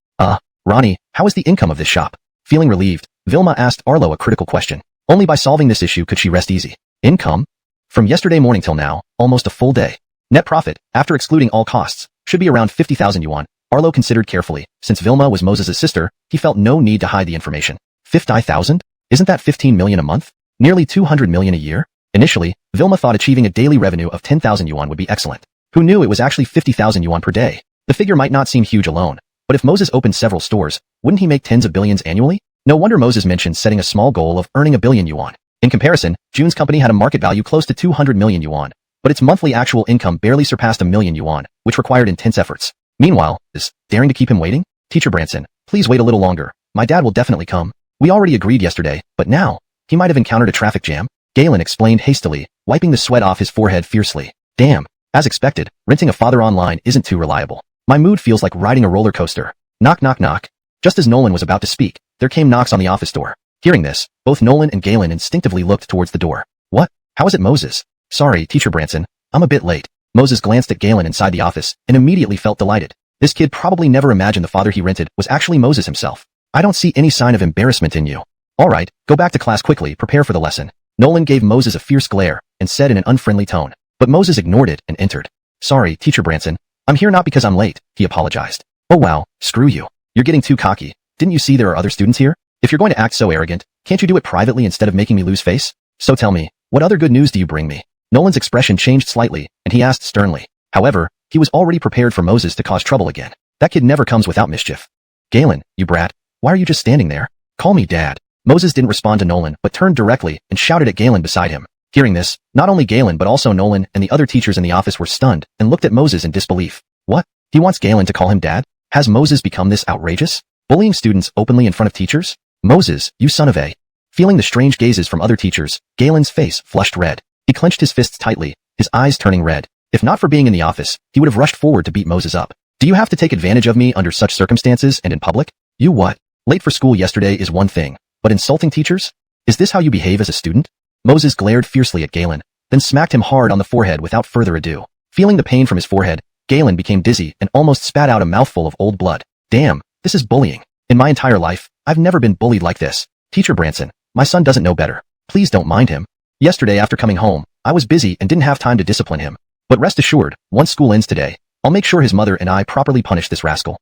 Ronnie, how is the income of this shop? Feeling relieved, Vilma asked Arlo a critical question. Only by solving this issue could she rest easy. Income? From yesterday morning till now, almost a full day. Net profit, after excluding all costs, should be around 50,000 yuan. Arlo considered carefully. Since Vilma was Moses' sister, he felt no need to hide the information. 50,000? Isn't that 15 million a month? Nearly 200 million a year? Initially, Vilma thought achieving a daily revenue of 10,000 yuan would be excellent. Who knew it was actually 50,000 yuan per day? The figure might not seem huge alone, but if Moses opened several stores, wouldn't he make tens of billions annually? No wonder Moses mentioned setting a small goal of earning 1 billion yuan. In comparison, June's company had a market value close to 200 million yuan, but its monthly actual income barely surpassed 1 million yuan, which required intense efforts. Meanwhile, is daring to keep him waiting? Teacher Branson, please wait a little longer. My dad will definitely come. We already agreed yesterday, but now, he might have encountered a traffic jam. Galen explained hastily, wiping the sweat off his forehead fiercely. Damn. As expected, renting a father online isn't too reliable. My mood feels like riding a roller coaster. Knock knock knock. Just as Nolan was about to speak, there came knocks on the office door. Hearing this, both Nolan and Galen instinctively looked towards the door. What? How is it Moses? Sorry, Teacher Branson. I'm a bit late. Moses glanced at Galen inside the office and immediately felt delighted. This kid probably never imagined the father he rented was actually Moses himself. I don't see any sign of embarrassment in you. Alright, go back to class quickly, prepare for the lesson. Nolan gave Moses a fierce glare and said in an unfriendly tone. But Moses ignored it and entered. Sorry, Teacher Branson. I'm here not because I'm late, he apologized. Oh wow, screw you. You're getting too cocky. Didn't you see there are other students here? If you're going to act so arrogant, can't you do it privately instead of making me lose face? So tell me, what other good news do you bring me? Nolan's expression changed slightly, and he asked sternly. However, he was already prepared for Moses to cause trouble again. That kid never comes without mischief. Galen, you brat. Why are you just standing there? Call me Dad. Moses didn't respond to Nolan, but turned directly and shouted at Galen beside him. Hearing this, not only Galen but also Nolan and the other teachers in the office were stunned and looked at Moses in disbelief. What? He wants Galen to call him Dad? Has Moses become this outrageous? Bullying students openly in front of teachers? Moses, you son of a... Feeling the strange gazes from other teachers, Galen's face flushed red. He clenched his fists tightly, his eyes turning red. If not for being in the office, he would have rushed forward to beat Moses up. Do you have to take advantage of me under such circumstances and in public? You what? Late for school yesterday is one thing, but insulting teachers? Is this how you behave as a student? Moses glared fiercely at Galen, then smacked him hard on the forehead without further ado. Feeling the pain from his forehead, Galen became dizzy and almost spat out a mouthful of old blood. Damn, this is bullying. In my entire life, I've never been bullied like this. Teacher Branson, my son doesn't know better. Please don't mind him. Yesterday after coming home, I was busy and didn't have time to discipline him. But rest assured, once school ends today, I'll make sure his mother and I properly punish this rascal.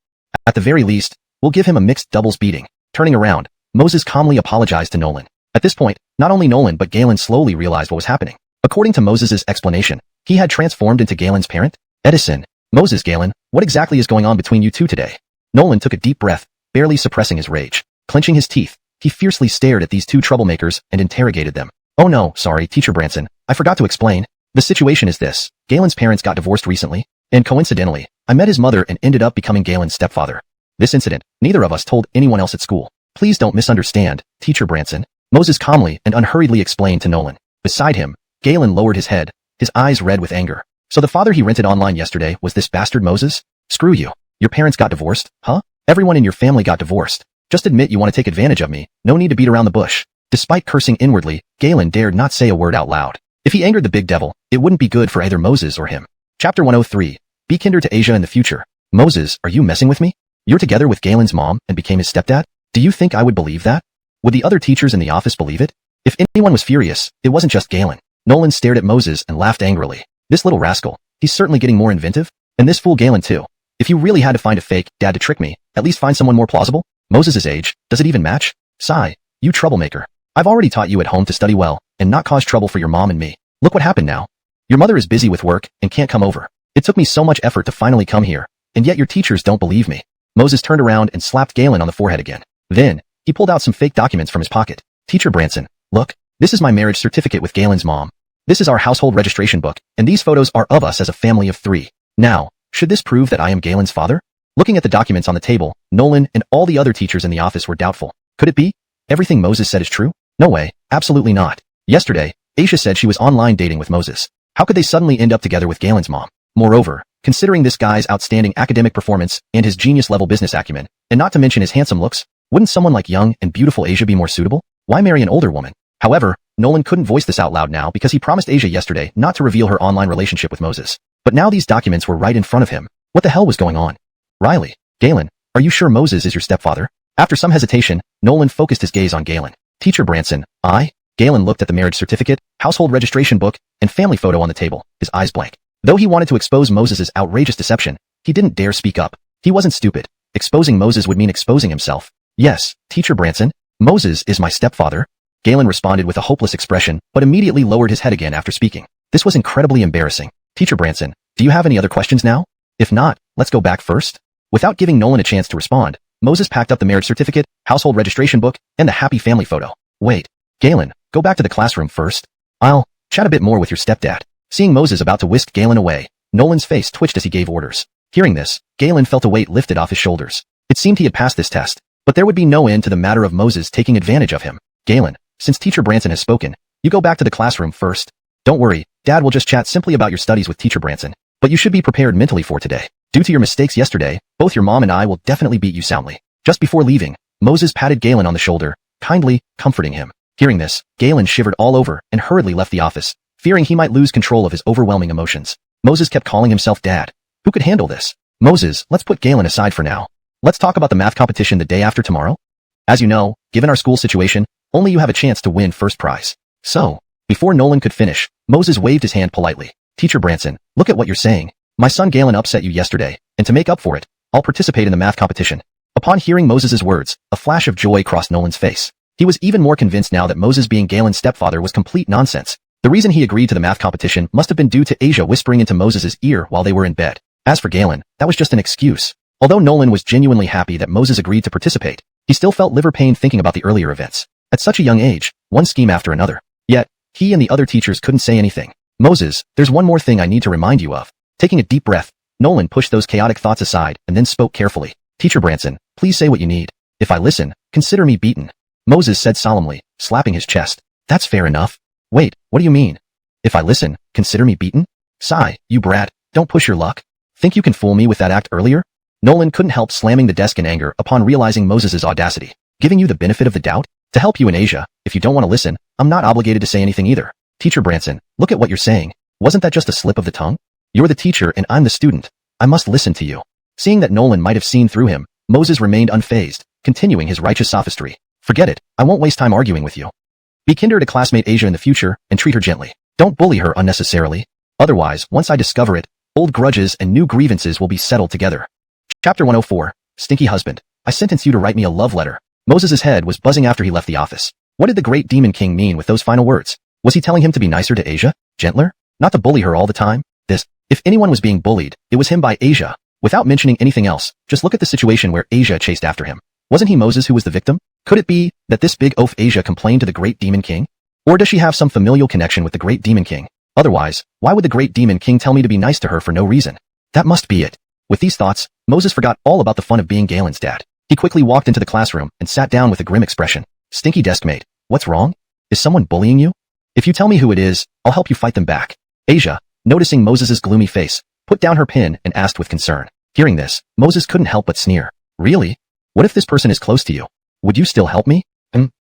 At the very least, we'll give him a mixed doubles beating. Turning around, Moses calmly apologized to Nolan. At this point, not only Nolan but Galen slowly realized what was happening. According to Moses's explanation, he had transformed into Galen's parent? Edison. Moses, Galen, what exactly is going on between you two today? Nolan took a deep breath, barely suppressing his rage. Clenching his teeth, he fiercely stared at these two troublemakers and interrogated them. Oh no, sorry, Teacher Branson, I forgot to explain. The situation is this. Galen's parents got divorced recently, and coincidentally, I met his mother and ended up becoming Galen's stepfather. This incident, neither of us told anyone else at school. Please don't misunderstand, Teacher Branson. Moses calmly and unhurriedly explained to Nolan. Beside him, Galen lowered his head, his eyes red with anger. So the father he rented online yesterday was this bastard Moses? Screw you. Your parents got divorced, huh? Everyone in your family got divorced. Just admit you want to take advantage of me. No need to beat around the bush. Despite cursing inwardly, Galen dared not say a word out loud. If he angered the big devil, it wouldn't be good for either Moses or him. Chapter 103. Be kinder to Asia in the future. Moses, are you messing with me? You're together with Galen's mom and became his stepdad? Do you think I would believe that? Would the other teachers in the office believe it? If anyone was furious, it wasn't just Galen. Nolan stared at Moses and laughed angrily. This little rascal, he's certainly getting more inventive. And this fool Galen too. If you really had to find a fake dad to trick me, at least find someone more plausible. Moses's age, does it even match? Sigh, you troublemaker. I've already taught you at home to study well and not cause trouble for your mom and me. Look what happened now. Your mother is busy with work and can't come over. It took me so much effort to finally come here, and yet your teachers don't believe me. Moses turned around and slapped Galen on the forehead again. Then, he pulled out some fake documents from his pocket. Teacher Branson, look, this is my marriage certificate with Galen's mom. This is our household registration book, and these photos are of us as a family of 3. Now, should this prove that I am Galen's father? Looking at the documents on the table, Nolan and all the other teachers in the office were doubtful. Could it be? Everything Moses said is true? No way, absolutely not. Yesterday, Asia said she was online dating with Moses. How could they suddenly end up together with Galen's mom? Moreover, considering this guy's outstanding academic performance and his genius-level business acumen, and not to mention his handsome looks, wouldn't someone like young and beautiful Asia be more suitable? Why marry an older woman? However, Nolan couldn't voice this out loud now because he promised Asia yesterday not to reveal her online relationship with Moses. But now these documents were right in front of him. What the hell was going on? Riley, Galen, are you sure Moses is your stepfather? After some hesitation, Nolan focused his gaze on Galen. Teacher Branson, Galen looked at the marriage certificate, household registration book, and family photo on the table, his eyes blank. Though he wanted to expose Moses's outrageous deception, he didn't dare speak up. He wasn't stupid. Exposing Moses would mean exposing himself. Yes, Teacher Branson, Moses is my stepfather. Galen responded with a hopeless expression, but immediately lowered his head again after speaking. This was incredibly embarrassing. Teacher Branson, do you have any other questions now? If not, let's go back first. Without giving Nolan a chance to respond, Moses packed up the marriage certificate, household registration book, and the happy family photo. Wait, Galen, go back to the classroom first. I'll chat a bit more with your stepdad. Seeing Moses about to whisk Galen away, Nolan's face twitched as he gave orders. Hearing this, Galen felt a weight lifted off his shoulders. It seemed he had passed this test, but there would be no end to the matter of Moses taking advantage of him. Galen, since Teacher Branson has spoken, you go back to the classroom first. Don't worry, Dad will just chat simply about your studies with Teacher Branson, but you should be prepared mentally for today. Due to your mistakes yesterday, both your mom and I will definitely beat you soundly. Just before leaving, Moses patted Galen on the shoulder, kindly comforting him. Hearing this, Galen shivered all over and hurriedly left the office, fearing he might lose control of his overwhelming emotions. Moses kept calling himself Dad. Who could handle this? Moses, let's put Galen aside for now. Let's talk about the math competition the day after tomorrow. As you know, given our school situation, only you have a chance to win first prize. So, before Nolan could finish, Moses waved his hand politely. Teacher Branson, look at what you're saying. My son Galen upset you yesterday, and to make up for it, I'll participate in the math competition. Upon hearing Moses's words, a flash of joy crossed Nolan's face. He was even more convinced now that Moses being Galen's stepfather was complete nonsense. The reason he agreed to the math competition must have been due to Asia whispering into Moses' ear while they were in bed. As for Galen, that was just an excuse. Although Nolan was genuinely happy that Moses agreed to participate, he still felt liver pain thinking about the earlier events. At such a young age, one scheme after another. Yet, he and the other teachers couldn't say anything. Moses, there's one more thing I need to remind you of. Taking a deep breath, Nolan pushed those chaotic thoughts aside and then spoke carefully. Teacher Branson, please say what you need. If I listen, consider me beaten. Moses said solemnly, slapping his chest. That's fair enough. Wait, what do you mean? If I listen, consider me beaten? Sigh, you brat, don't push your luck. Think you can fool me with that act earlier? Nolan couldn't help slamming the desk in anger upon realizing Moses' audacity. Giving you the benefit of the doubt? To help you in Asia, if you don't want to listen, I'm not obligated to say anything either. Teacher Branson, look at what you're saying. Wasn't that just a slip of the tongue? You're the teacher and I'm the student. I must listen to you. Seeing that Nolan might have seen through him, Moses remained unfazed, continuing his righteous sophistry. Forget it, I won't waste time arguing with you. Be kinder to classmate Asia in the future and treat her gently. Don't bully her unnecessarily. Otherwise, once I discover it, old grudges and new grievances will be settled together. Chapter 104, Stinky Husband. I sentence you to write me a love letter. Moses' head was buzzing after he left the office. What did the great demon king mean with those final words? Was he telling him to be nicer to Asia? Gentler? Not to bully her all the time? If anyone was being bullied, it was him by Asia. Without mentioning anything else, just look at the situation where Asia chased after him. Wasn't he Moses who was the victim? Could it be that this big oaf Asia complained to the great demon king? Or does she have some familial connection with the great demon king? Otherwise, why would the great demon king tell me to be nice to her for no reason? That must be it. With these thoughts, Moses forgot all about the fun of being Galen's dad. He quickly walked into the classroom and sat down with a grim expression. Stinky deskmate, what's wrong? Is someone bullying you? If you tell me who it is, I'll help you fight them back. Asia, noticing Moses' gloomy face, put down her pen and asked with concern. Hearing this, Moses couldn't help but sneer. Really? What if this person is close to you? Would you still help me?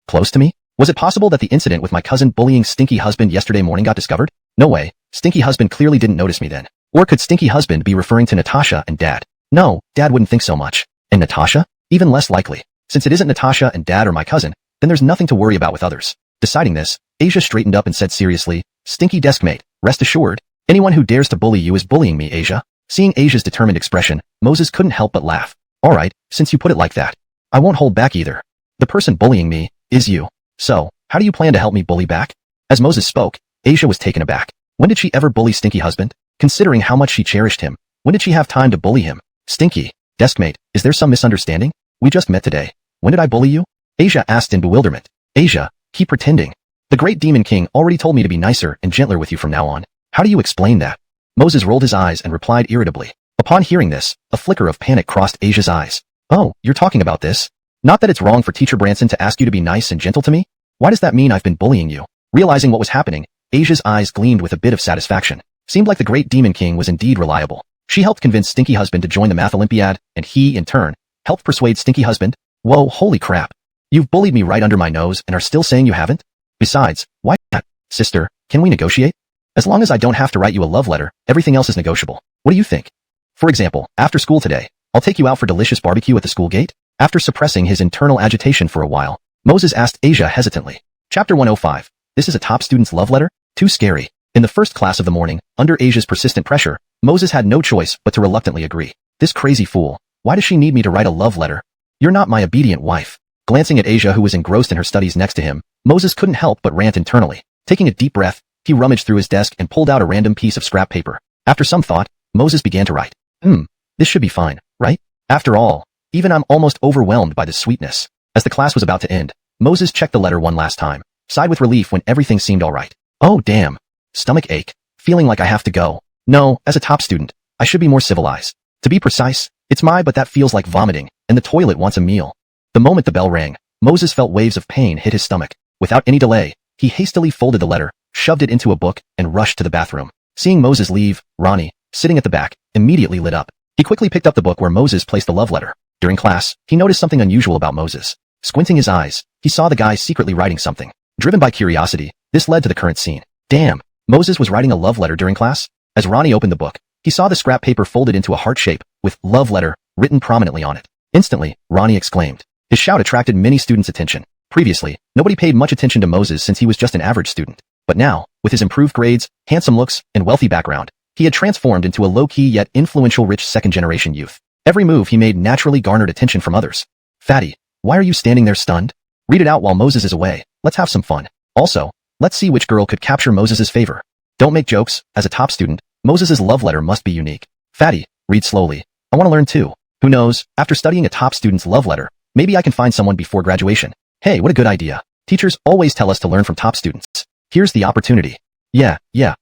Close to me? Was it possible that the incident with my cousin bullying Stinky Husband yesterday morning got discovered? No way. Stinky Husband clearly didn't notice me then. Or could Stinky Husband be referring to Natasha and Dad? No, Dad wouldn't think so much. And Natasha? Even less likely. Since it isn't Natasha and Dad or my cousin, then there's nothing to worry about with others. Deciding this, Asia straightened up and said seriously, Stinky deskmate, rest assured, anyone who dares to bully you is bullying me, Asia. Seeing Asia's determined expression, Moses couldn't help but laugh. Alright, since you put it like that, I won't hold back either. The person bullying me is you. So, how do you plan to help me bully back? As Moses spoke, Asia was taken aback. When did she ever bully Stinky Husband? Considering how much she cherished him, when did she have time to bully him? Stinky, deskmate, is there some misunderstanding? We just met today. When did I bully you? Asia asked in bewilderment. Asia, keep pretending. The great demon king already told me to be nicer and gentler with you from now on. How do you explain that? Moses rolled his eyes and replied irritably. Upon hearing this, a flicker of panic crossed Asia's eyes. Oh, you're talking about this? Not that it's wrong for Teacher Branson to ask you to be nice and gentle to me? Why does that mean I've been bullying you? Realizing what was happening, Asia's eyes gleamed with a bit of satisfaction. Seemed like the great demon king was indeed reliable. She helped convince Stinky Husband to join the math Olympiad, and he, in turn, helped persuade Stinky Husband. Whoa, holy crap. You've bullied me right under my nose and are still saying you haven't? Besides, why not? Sister, can we negotiate? As long as I don't have to write you a love letter, everything else is negotiable. What do you think? For example, after school today, I'll take you out for delicious barbecue at the school gate? After suppressing his internal agitation for a while, Moses asked Asia hesitantly. Chapter 105. This is a top student's love letter? Too scary. In the first class of the morning, under Asia's persistent pressure, Moses had no choice but to reluctantly agree. This crazy fool. Why does she need me to write a love letter? You're not my obedient wife. Glancing at Asia who was engrossed in her studies next to him, Moses couldn't help but rant internally. Taking a deep breath, he rummaged through his desk and pulled out a random piece of scrap paper. After some thought, Moses began to write. This should be fine, right? After all, even I'm almost overwhelmed by the sweetness. As the class was about to end, Moses checked the letter one last time, sighed with relief when everything seemed alright. Oh damn. Stomach ache. Feeling like I have to go. No, as a top student, I should be more civilized. To be precise, it's but that feels like vomiting, and the toilet wants a meal. The moment the bell rang, Moses felt waves of pain hit his stomach. Without any delay, he hastily folded the letter, shoved it into a book, and rushed to the bathroom. Seeing Moses leave, Ronnie, sitting at the back, immediately lit up. He quickly picked up the book where Moses placed the love letter. During class, he noticed something unusual about Moses. Squinting his eyes, he saw the guy secretly writing something. Driven by curiosity, this led to the current scene. Damn, Moses was writing a love letter during class? As Ronnie opened the book, he saw the scrap paper folded into a heart shape, with love letter written prominently on it. Instantly, Ronnie exclaimed. His shout attracted many students' attention. Previously, nobody paid much attention to Moses since he was just an average student. But now, with his improved grades, handsome looks, and wealthy background, he had transformed into a low-key yet influential rich second-generation youth. Every move he made naturally garnered attention from others. Fatty, why are you standing there stunned? Read it out while Moses is away. Let's have some fun. Also, Let's see which girl could capture Moses's favor. Don't make jokes. As a top student, Moses's love letter must be unique. Fatty, read slowly. I want to learn too. Who knows, after studying a top student's love letter, maybe I can find someone before graduation. Hey, what a good idea. Teachers always tell us to learn from top students. Here's the opportunity. Yeah,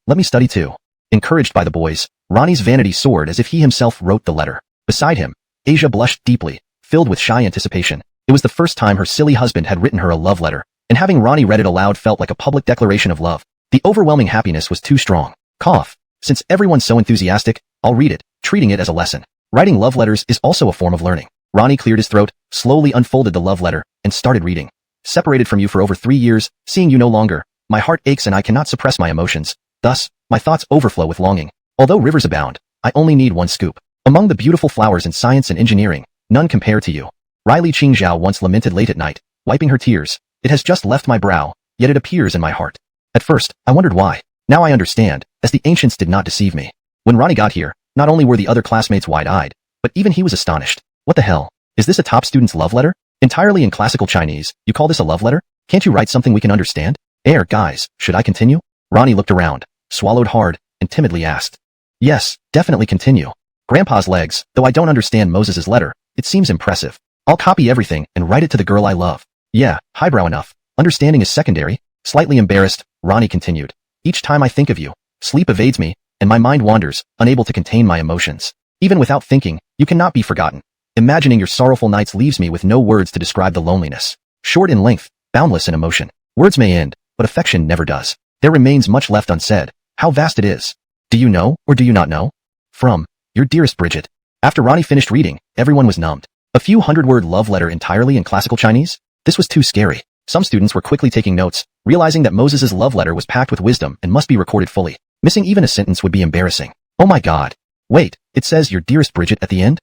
let me study too. Encouraged by the boys, Ronnie's vanity soared as if he himself wrote the letter. Beside him, Asia blushed deeply, filled with shy anticipation. It was the first time her silly husband had written her a love letter, and having Ronnie read it aloud felt like a public declaration of love. The overwhelming happiness was too strong. Cough. Since everyone's so enthusiastic, I'll read it, treating it as a lesson. Writing love letters is also a form of learning. Ronnie cleared his throat, slowly unfolded the love letter, and started reading. Separated from you for over 3 years, seeing you no longer, my heart aches and I cannot suppress my emotions. Thus, my thoughts overflow with longing. Although rivers abound, I only need one scoop. Among the beautiful flowers in science and engineering, none compare to you. Riley Qingzhao once lamented late at night, wiping her tears. It has just left my brow, yet it appears in my heart. At first, I wondered why. Now I understand, as the ancients did not deceive me. When Ronnie got here, not only were the other classmates wide-eyed, but even he was astonished. What the hell? Is this a top student's love letter? Entirely in classical Chinese, you call this a love letter? Can't you write something we can understand? Guys, should I continue? Ronnie looked around, swallowed hard, and timidly asked. Yes, definitely continue. Grandpa's legs, though I don't understand Moses's letter, it seems impressive. I'll copy everything and write it to the girl I love. Yeah, highbrow enough. Understanding is secondary. Slightly embarrassed, Ronnie continued. Each time I think of you, sleep evades me, and my mind wanders, unable to contain my emotions. Even without thinking, you cannot be forgotten. Imagining your sorrowful nights leaves me with no words to describe the loneliness. Short in length, boundless in emotion. Words may end, but affection never does. There remains much left unsaid. How vast it is. Do you know, or do you not know? From, your dearest Bridget. After Ronnie finished reading, everyone was numbed. A few hundred-word love letter entirely in classical Chinese? This was too scary. Some students were quickly taking notes, realizing that Moses's love letter was packed with wisdom and must be recorded fully. Missing even a sentence would be embarrassing. Oh my god. Wait, it says your dearest Bridget at the end?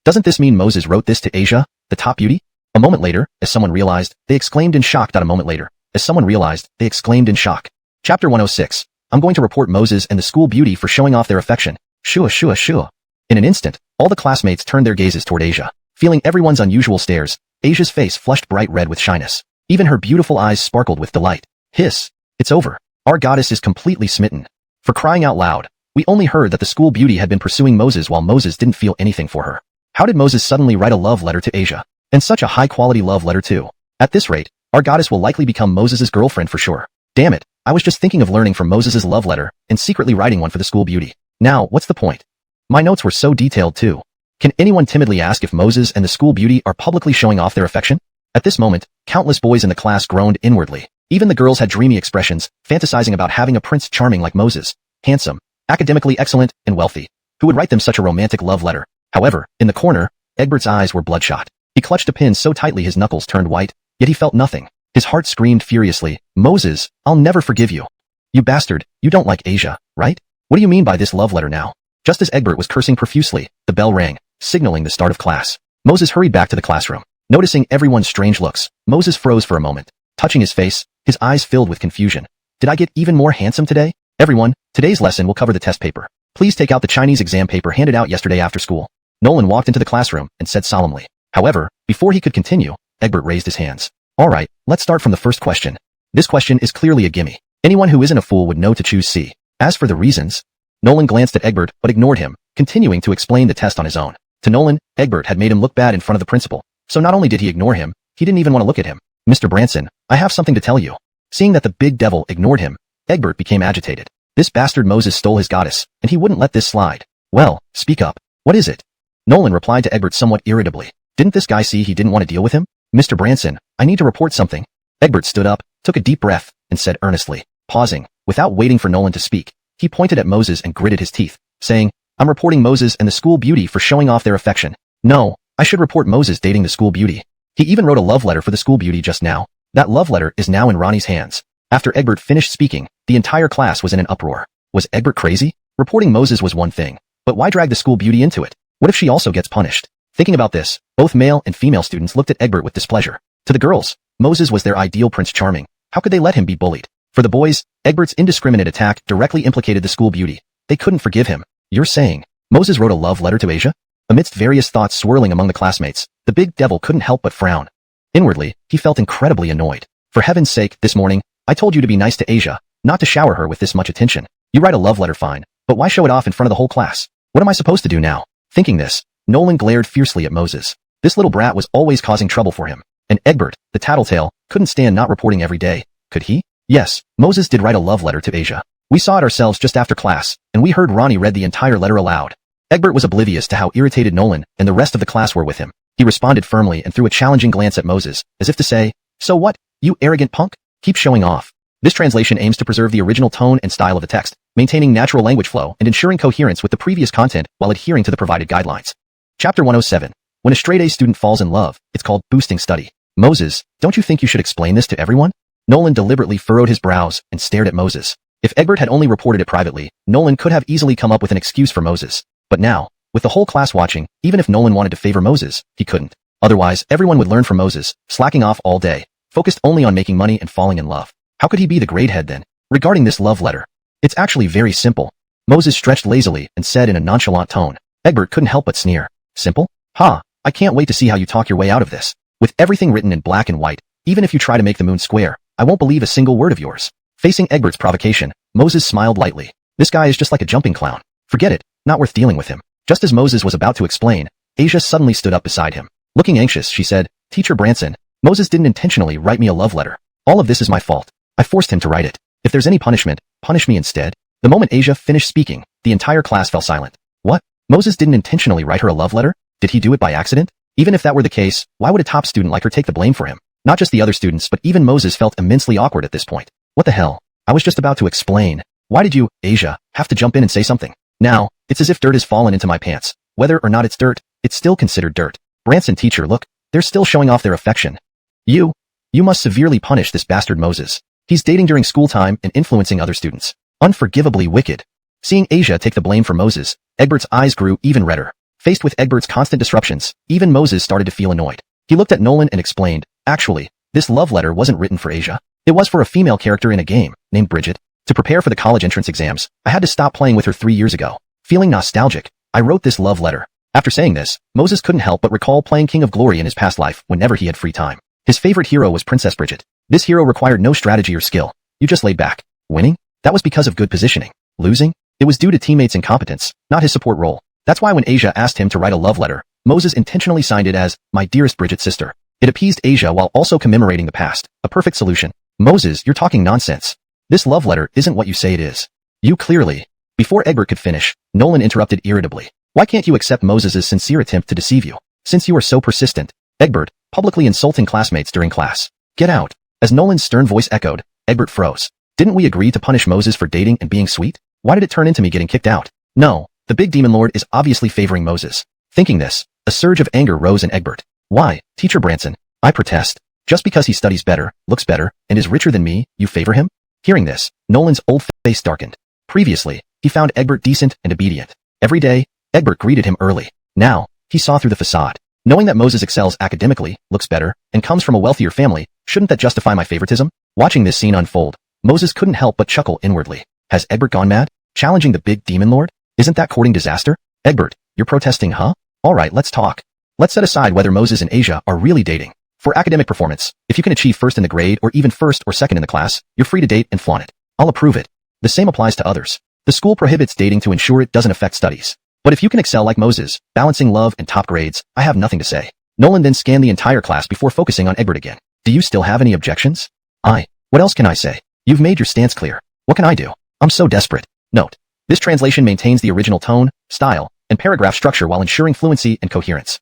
Doesn't this mean Moses wrote this to Asia, the top beauty? A moment later, as someone realized, they exclaimed in shock. A moment later, as someone realized, they exclaimed in shock. Chapter 106. I'm going to report Moses and the school beauty for showing off their affection. Shua. In an instant, all the classmates turned their gazes toward Asia. Feeling everyone's unusual stares, Asia's face flushed bright red with shyness. Even her beautiful eyes sparkled with delight. Hiss. It's over. Our goddess is completely smitten. For crying out loud, we only heard that the school beauty had been pursuing Moses while Moses didn't feel anything for her. How did Moses suddenly write a love letter to Asia? And such a high-quality love letter too. At this rate, our goddess will likely become Moses's girlfriend for sure. Damn it, I was just thinking of learning from Moses's love letter and secretly writing one for the school beauty. Now, what's the point? My notes were so detailed too. Can anyone timidly ask if Moses and the school beauty are publicly showing off their affection? At this moment, countless boys in the class groaned inwardly. Even the girls had dreamy expressions, fantasizing about having a prince charming like Moses, handsome, academically excellent, and wealthy. Who would write them such a romantic love letter? However, in the corner, Egbert's eyes were bloodshot. He clutched a pen so tightly his knuckles turned white, yet he felt nothing. His heart screamed furiously, Moses, I'll never forgive you. You bastard, you don't like Asia, right? What do you mean by this love letter now? Just as Egbert was cursing profusely, the bell rang, signaling the start of class. Moses hurried back to the classroom. Noticing everyone's strange looks, Moses froze for a moment. Touching his face, his eyes filled with confusion. Did I get even more handsome today? Everyone, today's lesson will cover the test paper. Please take out the Chinese exam paper handed out yesterday after school. Nolan walked into the classroom and said solemnly. However, before he could continue, Egbert raised his hands. Alright, let's start from the first question. This question is clearly a gimme. Anyone who isn't a fool would know to choose C. As for the reasons, Nolan glanced at Egbert but ignored him, continuing to explain the test on his own. To Nolan, Egbert had made him look bad in front of the principal, so not only did he ignore him, he didn't even want to look at him. Mr. Branson, I have something to tell you. Seeing that the big devil ignored him, Egbert became agitated. This bastard Moses stole his goddess, and he wouldn't let this slide. Well, speak up. What is it? Nolan replied to Egbert somewhat irritably. Didn't this guy see he didn't want to deal with him? Mr. Branson, I need to report something. Egbert stood up, took a deep breath, and said earnestly. Pausing, without waiting for Nolan to speak, he pointed at Moses and gritted his teeth, saying, I'm reporting Moses and the school beauty for showing off their affection. No, I should report Moses dating the school beauty. He even wrote a love letter for the school beauty just now. That love letter is now in Ronnie's hands. After Egbert finished speaking, the entire class was in an uproar. Was Egbert crazy? Reporting Moses was one thing, but why drag the school beauty into it? What if she also gets punished? Thinking about this, both male and female students looked at Egbert with displeasure. To the girls, Moses was their ideal Prince Charming. How could they let him be bullied? For the boys, Egbert's indiscriminate attack directly implicated the school beauty. They couldn't forgive him. You're saying, Moses wrote a love letter to Asia? Amidst various thoughts swirling among the classmates, the big devil couldn't help but frown. Inwardly, he felt incredibly annoyed. For heaven's sake, this morning, I told you to be nice to Asia, not to shower her with this much attention. You write a love letter fine, but why show it off in front of the whole class? What am I supposed to do now? Thinking this, Nolan glared fiercely at Moses. This little brat was always causing trouble for him. And Egbert, the tattletale, couldn't stand not reporting every day, could he? Yes, Moses did write a love letter to Asia. We saw it ourselves just after class, and we heard Ronnie read the entire letter aloud. Egbert was oblivious to how irritated Nolan and the rest of the class were with him. He responded firmly and threw a challenging glance at Moses, as if to say, "So what, you arrogant punk? Keep showing off." This translation aims to preserve the original tone and style of the text, maintaining natural language flow and ensuring coherence with the previous content while adhering to the provided guidelines. Chapter 107. When a straight-A student falls in love, it's called boosting study. Moses, don't you think you should explain this to everyone? Nolan deliberately furrowed his brows and stared at Moses. If Egbert had only reported it privately, Nolan could have easily come up with an excuse for Moses. But now, with the whole class watching, even if Nolan wanted to favor Moses, he couldn't. Otherwise, everyone would learn from Moses, slacking off all day, focused only on making money and falling in love. How could he be the grade head then? Regarding this love letter, it's actually very simple. Moses stretched lazily and said in a nonchalant tone. Egbert couldn't help but sneer. Simple? Ha! I can't wait to see how you talk your way out of this. With everything written in black and white, even if you try to make the moon square, I won't believe a single word of yours. Facing Egbert's provocation, Moses smiled lightly. This guy is just like a jumping clown. Forget it, not worth dealing with him. Just as Moses was about to explain, Asia suddenly stood up beside him. Looking anxious, she said, Teacher Branson, Moses didn't intentionally write me a love letter. All of this is my fault. I forced him to write it. If there's any punishment, punish me instead. The moment Asia finished speaking, the entire class fell silent. What? Moses didn't intentionally write her a love letter? Did he do it by accident? Even if that were the case, why would a top student like her take the blame for him? Not just the other students, but even Moses felt immensely awkward at this point. What the hell? I was just about to explain. Why did you, Asia, have to jump in and say something? Now, it's as if dirt has fallen into my pants. Whether or not it's dirt, it's still considered dirt. Branson teacher, look, they're still showing off their affection. You must severely punish this bastard Moses. He's dating during school time and influencing other students. Unforgivably wicked. Seeing Asia take the blame for Moses, Egbert's eyes grew even redder. Faced with Egbert's constant disruptions, even Moses started to feel annoyed. He looked at Nolan and explained, actually, this love letter wasn't written for Asia. It was for a female character in a game, named Bridget. To prepare for the college entrance exams, I had to stop playing with her 3 years ago. Feeling nostalgic, I wrote this love letter. After saying this, Moses couldn't help but recall playing King of Glory in his past life whenever he had free time. His favorite hero was Princess Bridget. This hero required no strategy or skill. You just laid back. Winning? That was because of good positioning. Losing? It was due to teammates' incompetence, not his support role. That's why when Asia asked him to write a love letter, Moses intentionally signed it as, my dearest Bridget sister. It appeased Asia while also commemorating the past. A perfect solution. Moses, you're talking nonsense. This love letter isn't what you say it is. You clearly. Before Egbert could finish, Nolan interrupted irritably. Why can't you accept Moses's sincere attempt to deceive you? Since you are so persistent. Egbert, publicly insulting classmates during class. Get out. As Nolan's stern voice echoed, Egbert froze. Didn't we agree to punish Moses for dating and being sweet? Why did it turn into me getting kicked out? No, the big demon lord is obviously favoring Moses. Thinking this, a surge of anger rose in Egbert. Why, Teacher Branson? I protest. Just because he studies better, looks better, and is richer than me, you favor him? Hearing this, Nolan's old face darkened. Previously, he found Egbert decent and obedient. Every day, Egbert greeted him early. Now, he saw through the facade. Knowing that Moses excels academically, looks better, and comes from a wealthier family, shouldn't that justify my favoritism? Watching this scene unfold, Moses couldn't help but chuckle inwardly. Has Egbert gone mad? Challenging the big demon lord? Isn't that courting disaster? Egbert, you're protesting, huh? Alright, let's talk. Let's set aside whether Moses and Asia are really dating. For academic performance, if you can achieve first in the grade or even first or second in the class, you're free to date and flaunt it. I'll approve it. The same applies to others. The school prohibits dating to ensure it doesn't affect studies. But if you can excel like Moses, balancing love and top grades, I have nothing to say. Nolan then scanned the entire class before focusing on Egbert again. Do you still have any objections? What else can I say? You've made your stance clear. What can I do? I'm so desperate. Note. This translation maintains the original tone, style, and paragraph structure while ensuring fluency and coherence.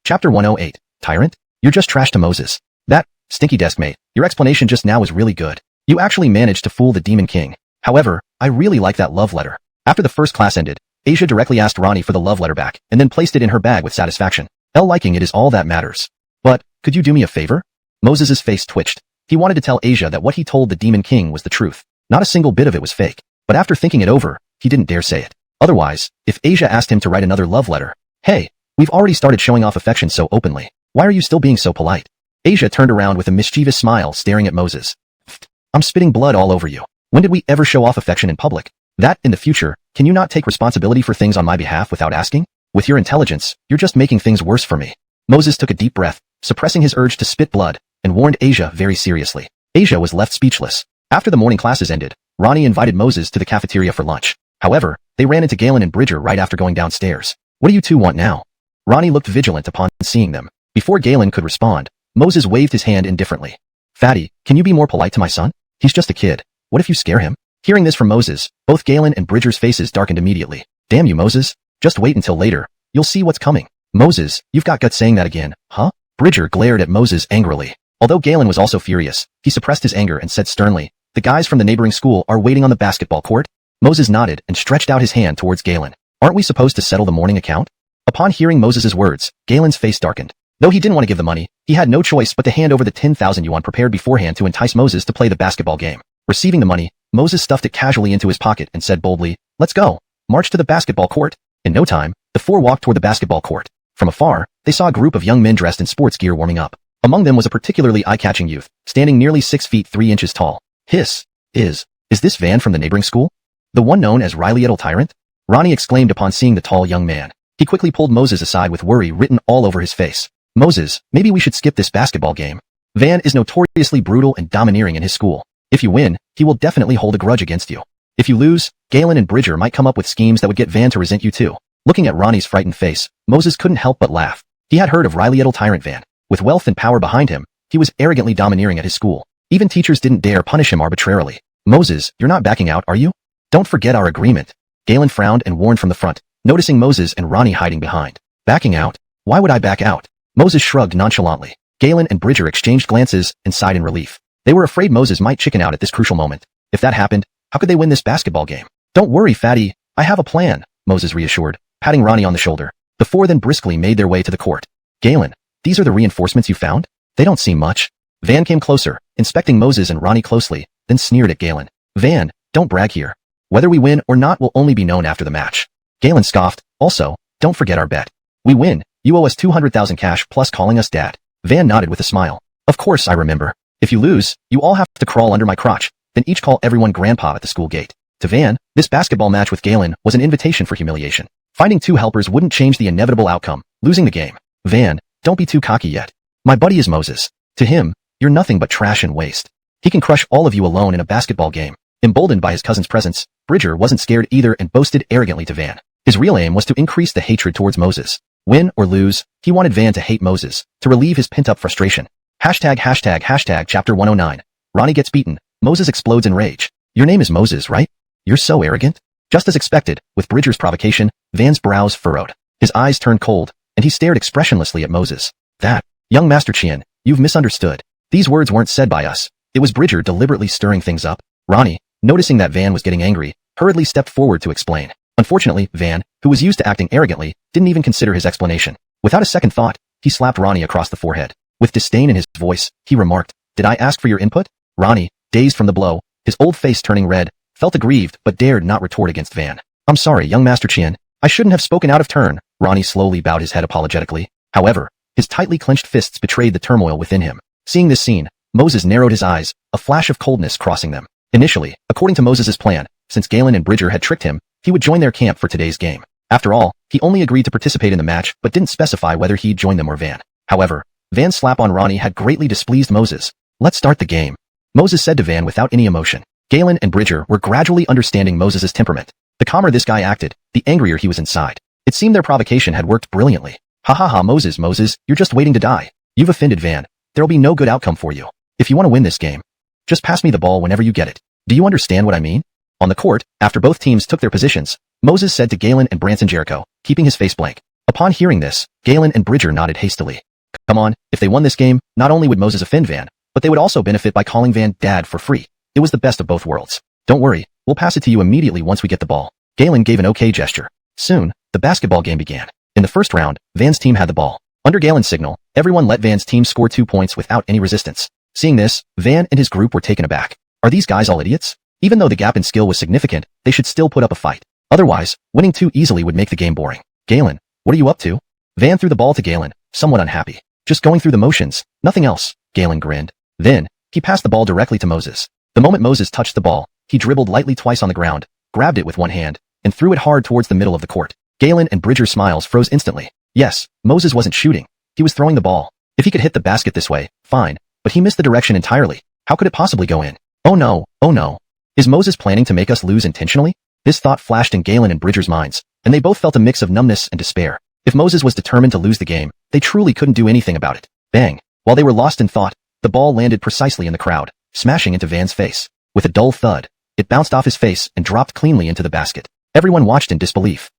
Chapter 108. Tyrant? You're just trash to Moses. That, stinky desk mate, your explanation just now was really good. You actually managed to fool the Demon King. However, I really like that love letter. After the first class ended, Asia directly asked Ronnie for the love letter back, and then placed it in her bag with satisfaction. Liking it is all that matters. But, could you do me a favor? Moses's face twitched. He wanted to tell Asia that what he told the Demon King was the truth. Not a single bit of it was fake. But after thinking it over, he didn't dare say it. Otherwise, if Asia asked him to write another love letter, hey, we've already started showing off affection so openly. Why are you still being so polite? Asia turned around with a mischievous smile staring at Moses. I'm spitting blood all over you. When did we ever show off affection in public? That, in the future, can you not take responsibility for things on my behalf without asking? With your intelligence, you're just making things worse for me. Moses took a deep breath, suppressing his urge to spit blood, and warned Asia very seriously. Asia was left speechless. After the morning classes ended, Ronnie invited Moses to the cafeteria for lunch. However, they ran into Galen and Bridger right after going downstairs. What do you two want now? Ronnie looked vigilant upon seeing them. Before Galen could respond, Moses waved his hand indifferently. Fatty, can you be more polite to my son? He's just a kid. What if you scare him? Hearing this from Moses, both Galen and Bridger's faces darkened immediately. Damn you, Moses. Just wait until later. You'll see what's coming. Moses, you've got guts saying that again, huh? Bridger glared at Moses angrily. Although Galen was also furious, he suppressed his anger and said sternly, the guys from the neighboring school are waiting on the basketball court? Moses nodded and stretched out his hand towards Galen. Aren't we supposed to settle the morning account? Upon hearing Moses's words, Galen's face darkened. Though he didn't want to give the money, he had no choice but to hand over the 10,000 yuan prepared beforehand to entice Moses to play the basketball game. Receiving the money, Moses stuffed it casually into his pocket and said boldly, let's go. March to the basketball court. In no time, the four walked toward the basketball court. From afar, they saw a group of young men dressed in sports gear warming up. Among them was a particularly eye-catching youth, standing nearly 6 feet 3 inches tall. Is this Van from the neighboring school? The one known as Riley Tyrant? Ronnie exclaimed upon seeing the tall young man. He quickly pulled Moses aside with worry written all over his face. Moses, maybe we should skip this basketball game. Van is notoriously brutal and domineering in his school. If you win, he will definitely hold a grudge against you. If you lose, Galen and Bridger might come up with schemes that would get Van to resent you too. Looking at Ronnie's frightened face, Moses couldn't help but laugh. He had heard of Riley Tyrant Van. With wealth and power behind him, he was arrogantly domineering at his school. Even teachers didn't dare punish him arbitrarily. Moses, you're not backing out, are you? Don't forget our agreement. Galen frowned and warned from the front, noticing Moses and Ronnie hiding behind. Backing out? Why would I back out? Moses shrugged nonchalantly. Galen and Bridger exchanged glances and sighed in relief. They were afraid Moses might chicken out at this crucial moment. If that happened, how could they win this basketball game? Don't worry, Fatty. I have a plan, Moses reassured, patting Ronnie on the shoulder. The four then briskly made their way to the court. Galen, these are the reinforcements you found? They don't seem much. Van came closer, inspecting Moses and Ronnie closely, then sneered at Galen. Van, don't brag here. Whether we win or not will only be known after the match. Galen scoffed. Also, don't forget our bet. We win, you owe us 200,000 cash plus calling us dad. Van nodded with a smile. Of course I remember. If you lose, you all have to crawl under my crotch, then each call everyone grandpa at the school gate. To Van, this basketball match with Galen was an invitation for humiliation. Finding two helpers wouldn't change the inevitable outcome, losing the game. Van, don't be too cocky yet. My buddy is Moses. To him, you're nothing but trash and waste. He can crush all of you alone in a basketball game. Emboldened by his cousin's presence, Bridger wasn't scared either and boasted arrogantly to Van. His real aim was to increase the hatred towards Moses. Win or lose, he wanted Van to hate Moses, to relieve his pent-up frustration. Hashtag chapter 109. Ronnie gets beaten. Moses explodes in rage. Your name is Moses, right? You're so arrogant. Just as expected, with Bridger's provocation, Van's brows furrowed. His eyes turned cold, and he stared expressionlessly at Moses. That, young Master Qian, you've misunderstood. These words weren't said by us. It was Bridger deliberately stirring things up. Ronnie, noticing that Van was getting angry, hurriedly stepped forward to explain. Unfortunately, Van, who was used to acting arrogantly, didn't even consider his explanation. Without a second thought, he slapped Ronnie across the forehead. With disdain in his voice, he remarked, Did I ask for your input? Ronnie, dazed from the blow, his old face turning red, felt aggrieved but dared not retort against Van. I'm sorry, young Master Qian. I shouldn't have spoken out of turn. Ronnie slowly bowed his head apologetically. However, his tightly clenched fists betrayed the turmoil within him. Seeing this scene, Moses narrowed his eyes, a flash of coldness crossing them. Initially, according to Moses's plan, since Galen and Bridger had tricked him, he would join their camp for today's game. After all, he only agreed to participate in the match but didn't specify whether he'd join them or Van. However, Van's slap on Ronnie had greatly displeased Moses. Let's start the game, Moses said to Van without any emotion. Galen and Bridger were gradually understanding Moses's temperament. The calmer this guy acted, the angrier he was inside. It seemed their provocation had worked brilliantly. Ha ha ha, Moses, you're just waiting to die. You've offended Van. There'll be no good outcome for you. If you want to win this game, just pass me the ball whenever you get it. Do you understand what I mean? On the court, after both teams took their positions, Moses said to Galen and Branson Jericho, keeping his face blank. Upon hearing this, Galen and Bridger nodded hastily. Come on, if they won this game, not only would Moses offend Van, but they would also benefit by calling Van dad for free. It was the best of both worlds. Don't worry, we'll pass it to you immediately once we get the ball. Galen gave an okay gesture. Soon, the basketball game began. In the first round, Van's team had the ball. Under Galen's signal, everyone let Van's team score 2 points without any resistance. Seeing this, Van and his group were taken aback. Are these guys all idiots? Even though the gap in skill was significant, they should still put up a fight. Otherwise, winning too easily would make the game boring. Galen, what are you up to? Van threw the ball to Galen, somewhat unhappy. Just going through the motions, nothing else, Galen grinned. Then, he passed the ball directly to Moses. The moment Moses touched the ball, he dribbled lightly twice on the ground, grabbed it with one hand, and threw it hard towards the middle of the court. Galen and Bridger's smiles froze instantly. Yes, Moses wasn't shooting. He was throwing the ball. If he could hit the basket this way, fine, but he missed the direction entirely. How could it possibly go in? Oh no, oh no. Is Moses planning to make us lose intentionally? This thought flashed in Galen and Bridger's minds, and they both felt a mix of numbness and despair. If Moses was determined to lose the game, they truly couldn't do anything about it. Bang! While they were lost in thought, the ball landed precisely in the crowd, smashing into Van's face. With a dull thud, it bounced off his face and dropped cleanly into the basket. Everyone watched in disbelief.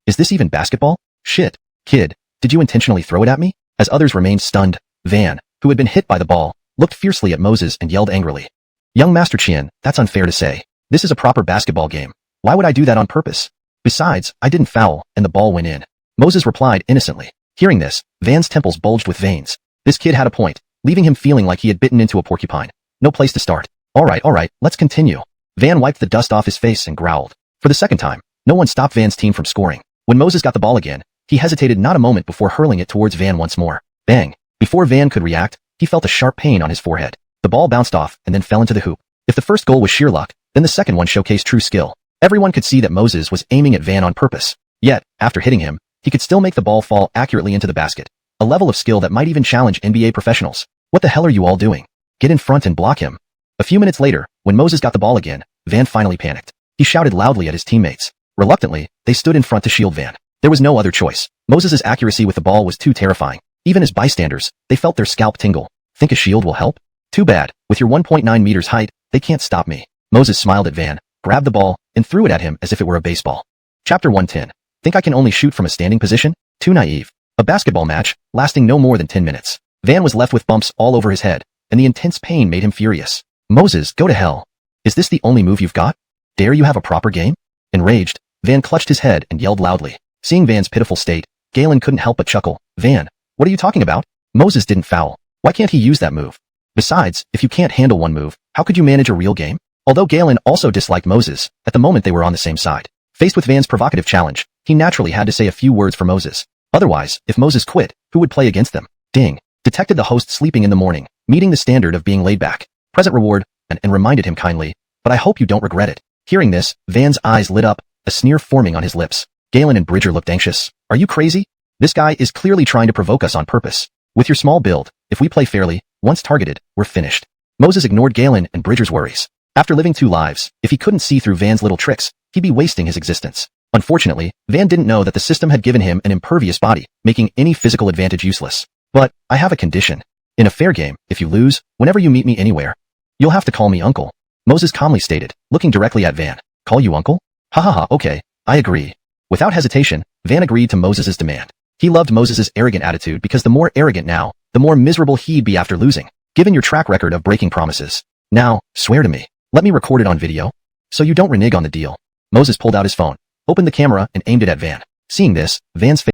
Is this even basketball? Shit. Kid, did you intentionally throw it at me? As others remained stunned, Van, who had been hit by the ball, looked fiercely at Moses and yelled angrily. Young Master Chien, that's unfair to say. This is a proper basketball game. Why would I do that on purpose? Besides, I didn't foul, and the ball went in. Moses replied innocently. Hearing this, Van's temples bulged with veins. This kid had a point, leaving him feeling like he had bitten into a porcupine. No place to start. Alright, let's continue. Van wiped the dust off his face and growled. For the second time, no one stopped Van's team from scoring. When Moses got the ball again, he hesitated not a moment before hurling it towards Van once more. Bang! Before Van could react, he felt a sharp pain on his forehead. The ball bounced off and then fell into the hoop. If the first goal was sheer luck, then the second one showcased true skill. Everyone could see that Moses was aiming at Van on purpose. Yet, after hitting him, he could still make the ball fall accurately into the basket. A level of skill that might even challenge NBA professionals. What the hell are you all doing? Get in front and block him. A few minutes later, when Moses got the ball again, Van finally panicked. He shouted loudly at his teammates. Reluctantly, they stood in front to shield Van. There was no other choice. Moses' accuracy with the ball was too terrifying. Even as bystanders, they felt their scalp tingle. Think a shield will help? Too bad. With your 1.9 meters height, they can't stop me. Moses smiled at Van, grabbed the ball, and threw it at him as if it were a baseball. Chapter 110. Think I can only shoot from a standing position? Too naive. A basketball match, lasting no more than 10 minutes. Van was left with bumps all over his head, and the intense pain made him furious. Moses, go to hell. Is this the only move you've got? Dare you have a proper game? Enraged, Van clutched his head and yelled loudly. Seeing Van's pitiful state, Galen couldn't help but chuckle. Van, what are you talking about? Moses didn't foul. Why can't he use that move? Besides, if you can't handle one move, how could you manage a real game? Although Galen also disliked Moses, at the moment they were on the same side. Faced with Van's provocative challenge, he naturally had to say a few words for Moses. Otherwise, if Moses quit, who would play against them? Ding. Detected the host sleeping in the morning, meeting the standard of being laid back. Present reward, and reminded him kindly, but I hope you don't regret it. Hearing this, Van's eyes lit up, a sneer forming on his lips. Galen and Bridger looked anxious. Are you crazy? This guy is clearly trying to provoke us on purpose. With your small build, if we play fairly, once targeted, we're finished. Moses ignored Galen and Bridger's worries. After living 2 lives, if he couldn't see through Van's little tricks, he'd be wasting his existence. Unfortunately, Van didn't know that the system had given him an impervious body, making any physical advantage useless. But, I have a condition. In a fair game, if you lose, whenever you meet me anywhere, you'll have to call me uncle. Moses calmly stated, looking directly at Van. Call you uncle? Ha ha ha, okay, I agree. Without hesitation, Van agreed to Moses' demand. He loved Moses' arrogant attitude because the more arrogant now, the more miserable he'd be after losing. Given your track record of breaking promises. Now, swear to me. Let me record it on video. So you don't renege on the deal. Moses pulled out his phone, opened the camera, and aimed it at Van. Seeing this, Van's face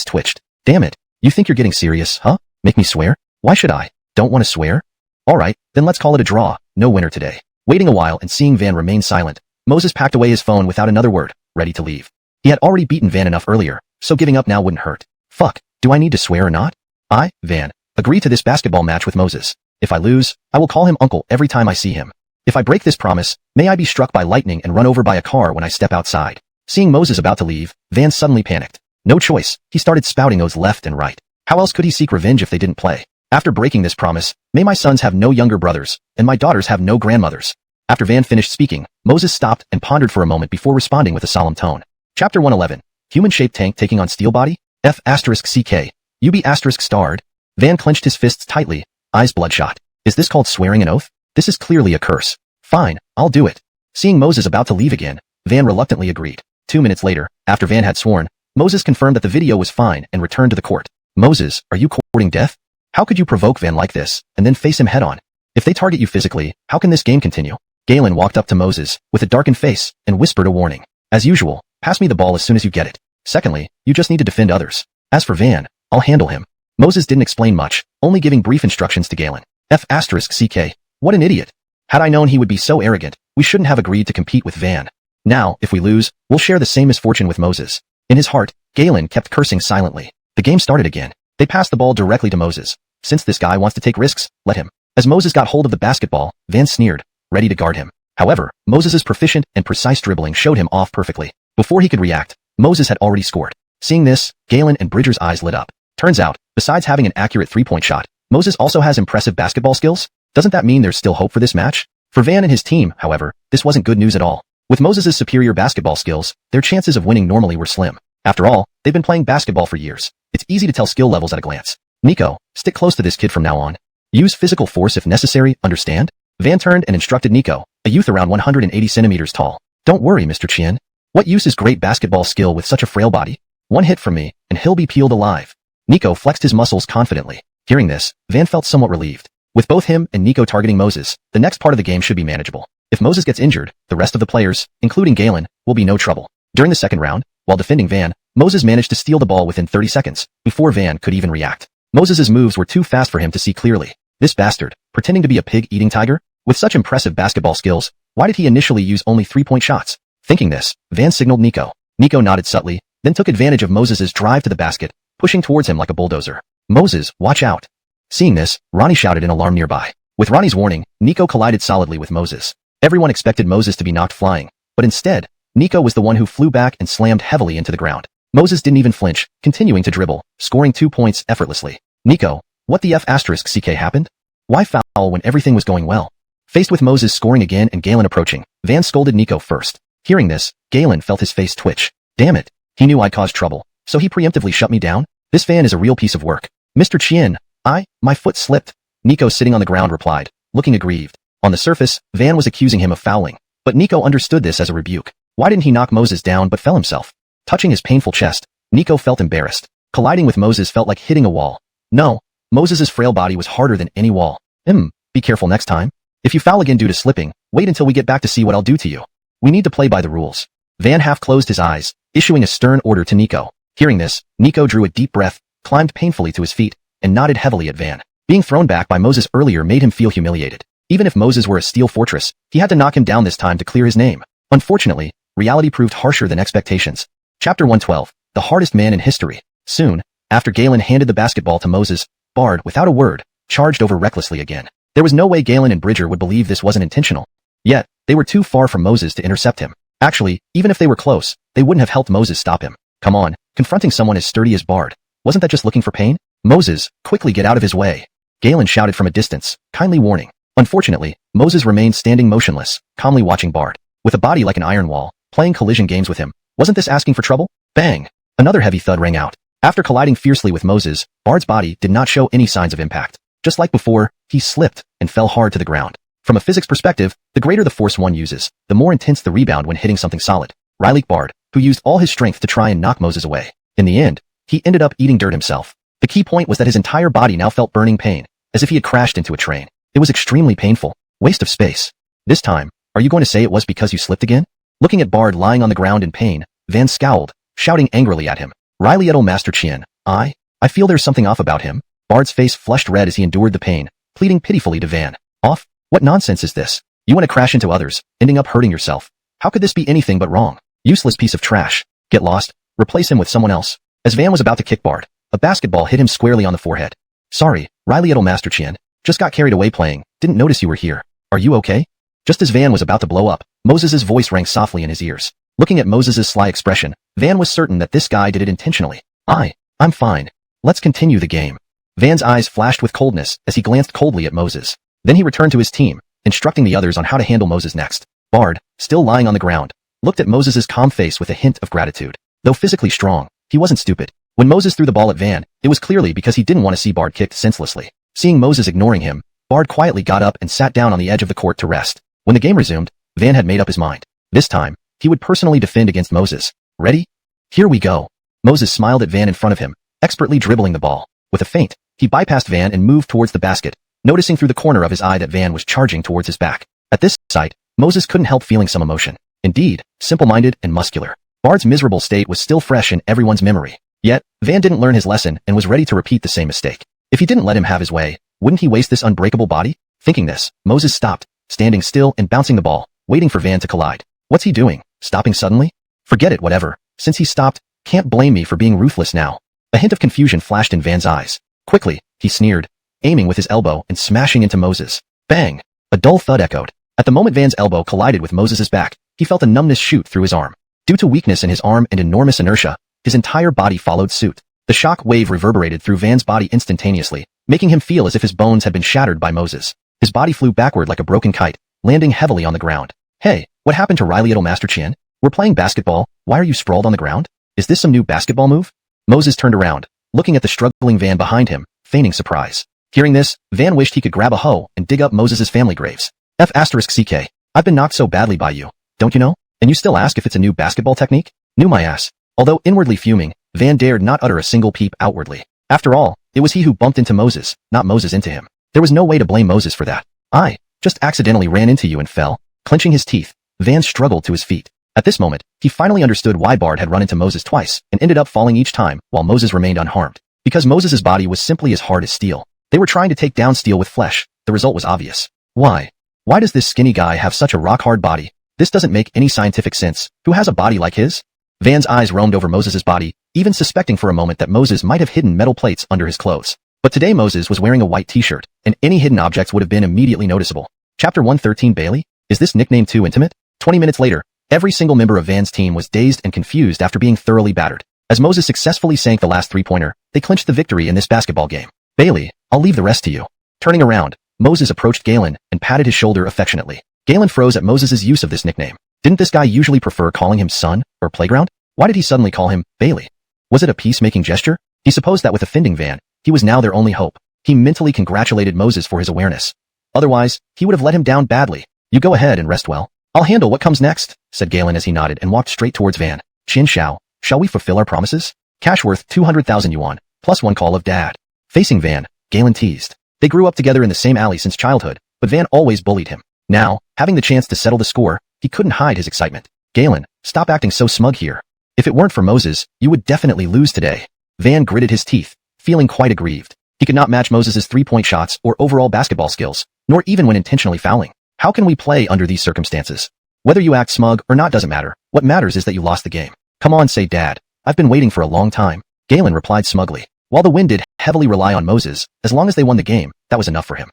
twitched. Damn it. You think you're getting serious, huh? Make me swear? Why should I? Don't want to swear? Alright, then let's call it a draw. No winner today. Waiting a while and seeing Van remain silent, Moses packed away his phone without another word, ready to leave. He had already beaten Van enough earlier, so giving up now wouldn't hurt. Fuck, do I need to swear or not? I, Van, agree to this basketball match with Moses. If I lose, I will call him uncle every time I see him. If I break this promise, may I be struck by lightning and run over by a car when I step outside. Seeing Moses about to leave, Van suddenly panicked. No choice, he started spouting oaths left and right. How else could he seek revenge if they didn't play? After breaking this promise, may my sons have no younger brothers, and my daughters have no grandmothers. After Van finished speaking, Moses stopped and pondered for a moment before responding with a solemn tone. Chapter 111. Human-shaped tank taking on steel body? F***CK. You be ***starred? Van clenched his fists tightly, eyes bloodshot. Is this called swearing an oath? This is clearly a curse. Fine, I'll do it. Seeing Moses about to leave again, Van reluctantly agreed. 2 minutes later, after Van had sworn, Moses confirmed that the video was fine and returned to the court. Moses, are you courting death? How could you provoke Van like this, and then face him head-on? If they target you physically, how can this game continue? Galen walked up to Moses, with a darkened face, and whispered a warning. As usual, pass me the ball as soon as you get it. Secondly, you just need to defend others. As for Van, I'll handle him. Moses didn't explain much, only giving brief instructions to Galen. F***CK. What an idiot. Had I known he would be so arrogant, we shouldn't have agreed to compete with Van. Now, if we lose, we'll share the same misfortune with Moses. In his heart, Galen kept cursing silently. The game started again. They passed the ball directly to Moses. Since this guy wants to take risks, let him. As Moses got hold of the basketball, Van sneered, ready to guard him. However, Moses's proficient and precise dribbling showed him off perfectly. Before he could react, Moses had already scored. Seeing this, Galen and Bridger's eyes lit up. Turns out, besides having an accurate three-point shot, Moses also has impressive basketball skills? Doesn't that mean there's still hope for this match? For Van and his team, however, this wasn't good news at all. With Moses's superior basketball skills, their chances of winning normally were slim. After all, they've been playing basketball for years. It's easy to tell skill levels at a glance. Nico, stick close to this kid from now on. Use physical force if necessary, understand? Van turned and instructed Nico, a youth around 180 centimeters tall. Don't worry, Mr. Chien. What use is great basketball skill with such a frail body? One hit from me, and he'll be peeled alive. Nico flexed his muscles confidently. Hearing this, Van felt somewhat relieved. With both him and Nico targeting Moses, the next part of the game should be manageable. If Moses gets injured, the rest of the players, including Galen, will be no trouble. During the second round, while defending Van, Moses managed to steal the ball within 30 seconds, before Van could even react. Moses's moves were too fast for him to see clearly. This bastard, pretending to be a pig-eating tiger? With such impressive basketball skills, why did he initially use only three-point shots? Thinking this, Van signaled Nico. Nico nodded subtly, then took advantage of Moses's drive to the basket, pushing towards him like a bulldozer. Moses, watch out. Seeing this, Ronnie shouted in alarm nearby. With Ronnie's warning, Nico collided solidly with Moses. Everyone expected Moses to be knocked flying, but instead, Nico was the one who flew back and slammed heavily into the ground. Moses didn't even flinch, continuing to dribble, scoring 2 points effortlessly. Nico, what the F***ck happened? Why foul when everything was going well? Faced with Moses scoring again and Galen approaching, Van scolded Nico first. Hearing this, Galen felt his face twitch. Damn it. He knew I'd caused trouble, so he preemptively shut me down? This Van is a real piece of work. Mr. Chien, my foot slipped. Nico sitting on the ground replied, looking aggrieved. On the surface, Van was accusing him of fouling, but Nico understood this as a rebuke. Why didn't he knock Moses down but fell himself? Touching his painful chest, Nico felt embarrassed. Colliding with Moses felt like hitting a wall. No, Moses's frail body was harder than any wall. Be careful next time. If you foul again due to slipping, wait until we get back to see what I'll do to you. We need to play by the rules. Van half closed his eyes, issuing a stern order to Nico. Hearing this, Nico drew a deep breath, climbed painfully to his feet, and nodded heavily at Van. Being thrown back by Moses earlier made him feel humiliated. Even if Moses were a steel fortress, he had to knock him down this time to clear his name. Unfortunately, reality proved harsher than expectations. Chapter 112, The Hardest Man in History. Soon, after Galen handed the basketball to Moses, Bard, without a word, charged over recklessly again. There was no way Galen and Bridger would believe this wasn't intentional. Yet, they were too far from Moses to intercept him. Actually, even if they were close, they wouldn't have helped Moses stop him. Come on, confronting someone as sturdy as Bard. Wasn't that just looking for pain? Moses, quickly get out of his way. Galen shouted from a distance, kindly warning. Unfortunately, Moses remained standing motionless, calmly watching Bard. With a body like an iron wall, playing collision games with him. Wasn't this asking for trouble? Bang! Another heavy thud rang out. After colliding fiercely with Moses, Bard's body did not show any signs of impact. Just like before, he slipped and fell hard to the ground. From a physics perspective, the greater the force one uses, the more intense the rebound when hitting something solid. Riley Bard, who used all his strength to try and knock Moses away. In the end, he ended up eating dirt himself. The key point was that his entire body now felt burning pain, as if he had crashed into a train. It was extremely painful. Waste of space. This time, are you going to say it was because you slipped again? Looking at Bard lying on the ground in pain, Van scowled, shouting angrily at him. Riley Edel Master Chien, I feel there's something off about him. Bard's face flushed red as he endured the pain, pleading pitifully to Van. Off? What nonsense is this? You want to crash into others, ending up hurting yourself. How could this be anything but wrong? Useless piece of trash. Get lost. Replace him with someone else. As Van was about to kick Bard, a basketball hit him squarely on the forehead. Sorry, Riley Edel Master Chien. Just got carried away playing. Didn't notice you were here. Are you okay? Just as Van was about to blow up, Moses's voice rang softly in his ears. Looking at Moses's sly expression, Van was certain that this guy did it intentionally. I'm fine. Let's continue the game. Van's eyes flashed with coldness as he glanced coldly at Moses. Then he returned to his team, instructing the others on how to handle Moses next. Bard, still lying on the ground, looked at Moses's calm face with a hint of gratitude. Though physically strong, he wasn't stupid. When Moses threw the ball at Van, it was clearly because he didn't want to see Bard kicked senselessly. Seeing Moses ignoring him, Bard quietly got up and sat down on the edge of the court to rest. When the game resumed, Van had made up his mind. This time, he would personally defend against Moses. Ready? Here we go. Moses smiled at Van in front of him, expertly dribbling the ball. With a feint, he bypassed Van and moved towards the basket, noticing through the corner of his eye that Van was charging towards his back. At this sight, Moses couldn't help feeling some emotion. Indeed, simple-minded and muscular. Bard's miserable state was still fresh in everyone's memory. Yet, Van didn't learn his lesson and was ready to repeat the same mistake. If he didn't let him have his way, wouldn't he waste this unbreakable body? Thinking this, Moses stopped, standing still and bouncing the ball, waiting for Van to collide. What's he doing? Stopping suddenly? Forget it, whatever. Since he stopped, can't blame me for being ruthless now. A hint of confusion flashed in Van's eyes. Quickly, he sneered. aiming with his elbow and smashing into Moses. Bang! A dull thud echoed. At the moment Van's elbow collided with Moses's back, he felt a numbness shoot through his arm. Due to weakness in his arm and enormous inertia, his entire body followed suit. The shock wave reverberated through Van's body instantaneously, making him feel as if his bones had been shattered by Moses. His body flew backward like a broken kite, landing heavily on the ground. Hey, what happened to Riley Little Master Chien? We're playing basketball, why are you sprawled on the ground? Is this some new basketball move? Moses turned around, looking at the struggling Van behind him, feigning surprise. Hearing this, Van wished he could grab a hoe and dig up Moses's family graves. F***CK. I've been knocked so badly by you, don't you know? And you still ask if it's a new basketball technique? Knew my ass. Although inwardly fuming, Van dared not utter a single peep outwardly. After all, it was he who bumped into Moses, not Moses into him. There was no way to blame Moses for that. I just accidentally ran into you and fell. Clenching his teeth, Van struggled to his feet. At this moment, he finally understood why Bard had run into Moses twice and ended up falling each time while Moses remained unharmed. Because Moses's body was simply as hard as steel. They were trying to take down steel with flesh. The result was obvious. Why? Why does this skinny guy have such a rock-hard body? This doesn't make any scientific sense. Who has a body like his? Van's eyes roamed over Moses's body, even suspecting for a moment that Moses might have hidden metal plates under his clothes. But today Moses was wearing a white t-shirt, and any hidden objects would have been immediately noticeable. Chapter 113 Bailey? Is this nickname too intimate? 20 minutes later, every single member of Van's team was dazed and confused after being thoroughly battered. As Moses successfully sank the last three-pointer, they clinched the victory in this basketball game. Bailey, I'll leave the rest to you. Turning around, Moses approached Galen and patted his shoulder affectionately. Galen froze at Moses's use of this nickname. Didn't this guy usually prefer calling him son or playground? Why did he suddenly call him Bailey? Was it a peacemaking gesture? He supposed that with offending Van, he was now their only hope. He mentally congratulated Moses for his awareness. Otherwise, he would have let him down badly. You go ahead and rest well. I'll handle what comes next, said Galen as he nodded and walked straight towards Van. Chin Shao, shall we fulfill our promises? Cash worth 200,000 yuan, plus one call of dad. Facing Van, Galen teased. They grew up together in the same alley since childhood, but Van always bullied him. Now, having the chance to settle the score, he couldn't hide his excitement. Galen, stop acting so smug here. If it weren't for Moses, you would definitely lose today. Van gritted his teeth, feeling quite aggrieved. He could not match Moses's three-point shots or overall basketball skills, nor even when intentionally fouling. How can we play under these circumstances? Whether you act smug or not doesn't matter. What matters is that you lost the game. Come on, say dad. I've been waiting for a long time. Galen replied smugly. While the win did heavily rely on Moses, as long as they won the game, that was enough for him.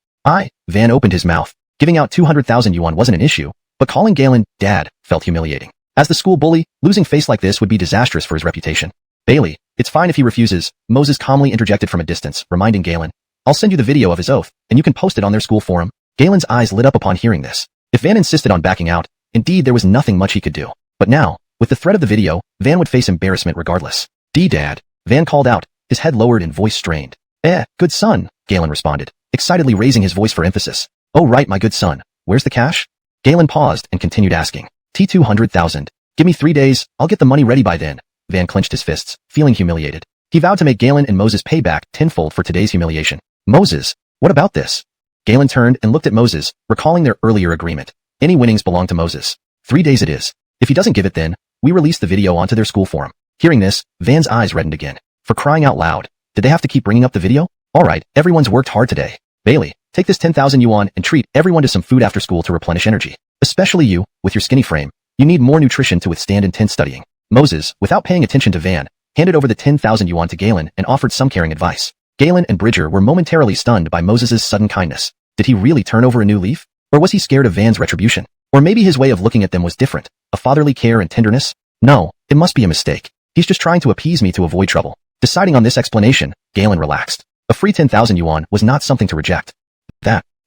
Van opened his mouth. Giving out 200,000 yuan wasn't an issue, but calling Galen dad felt humiliating. As the school bully, losing face like this would be disastrous for his reputation. Bailey, it's fine if he refuses, Moses calmly interjected from a distance, reminding Galen. I'll send you the video of his oath, and you can post it on their school forum. Galen's eyes lit up upon hearing this. If Van insisted on backing out, indeed there was nothing much he could do. But now, with the threat of the video, Van would face embarrassment regardless. Dad, Van called out, his head lowered and voice strained. Good son, Galen responded, excitedly raising his voice for emphasis. Oh right, my good son. Where's the cash? Galen paused and continued asking. 200,000. Give me 3 days, I'll get the money ready by then. Van clenched his fists, feeling humiliated. He vowed to make Galen and Moses pay back tenfold for today's humiliation. Moses, what about this? Galen turned and looked at Moses, recalling their earlier agreement. Any winnings belong to Moses. 3 days it is. If he doesn't give it then, we release the video onto their school forum. Hearing this, Van's eyes reddened again. For crying out loud. Did they have to keep bringing up the video? Alright, everyone's worked hard today. Bailey, take this 10,000 yuan and treat everyone to some food after school to replenish energy. Especially you, with your skinny frame. You need more nutrition to withstand intense studying. Moses, without paying attention to Van, handed over the 10,000 yuan to Galen and offered some caring advice. Galen and Bridger were momentarily stunned by Moses's sudden kindness. Did he really turn over a new leaf? Or was he scared of Van's retribution? Or maybe his way of looking at them was different, a fatherly care and tenderness? No, it must be a mistake. He's just trying to appease me to avoid trouble. Deciding on this explanation, Galen relaxed. A free 10,000 yuan was not something to reject.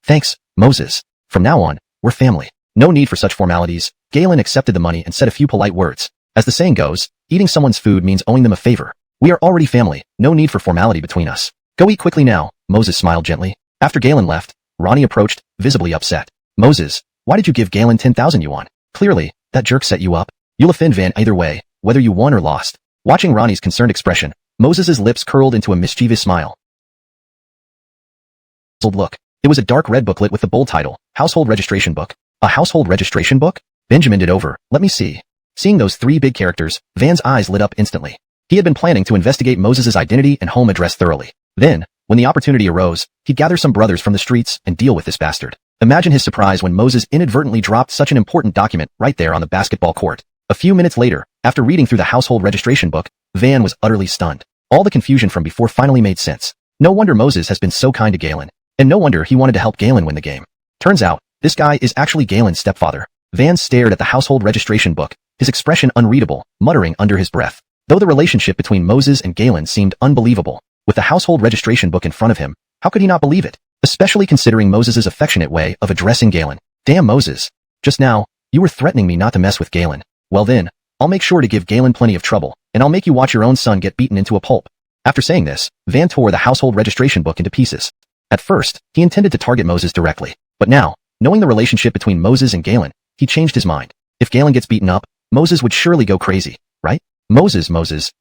Thanks, Moses. From now on, we're family. No need for such formalities. Galen accepted the money and said a few polite words. As the saying goes, eating someone's food means owing them a favor. We are already family, no need for formality between us. Go eat quickly now, Moses smiled gently. After Galen left, Ronnie approached, visibly upset. Moses, why did you give Galen 10,000 yuan? Clearly, that jerk set you up. You'll offend Van either way, whether you won or lost. Watching Ronnie's concerned expression, Moses's lips curled into a mischievous smile. Look. It was a dark red booklet with the bold title, Household Registration Book. A household registration book? Benjamin did over. Let me see. Seeing those three big characters, Van's eyes lit up instantly. He had been planning to investigate Moses's identity and home address thoroughly. Then, when the opportunity arose, he'd gather some brothers from the streets and deal with this bastard. Imagine his surprise when Moses inadvertently dropped such an important document right there on the basketball court. A few minutes later, after reading through the household registration book, Van was utterly stunned. All the confusion from before finally made sense. No wonder Moses has been so kind to Galen. And no wonder he wanted to help Galen win the game. Turns out, this guy is actually Galen's stepfather. Van stared at the household registration book, his expression unreadable, muttering under his breath. Though the relationship between Moses and Galen seemed unbelievable, with the household registration book in front of him, how could he not believe it? Especially considering Moses's affectionate way of addressing Galen. Damn Moses. Just now, you were threatening me not to mess with Galen. Well then, I'll make sure to give Galen plenty of trouble, and I'll make you watch your own son get beaten into a pulp. After saying this, Van tore the household registration book into pieces. At first, he intended to target Moses directly, but now, knowing the relationship between Moses and Galen, he changed his mind. If Galen gets beaten up, Moses would surely go crazy, right? Moses,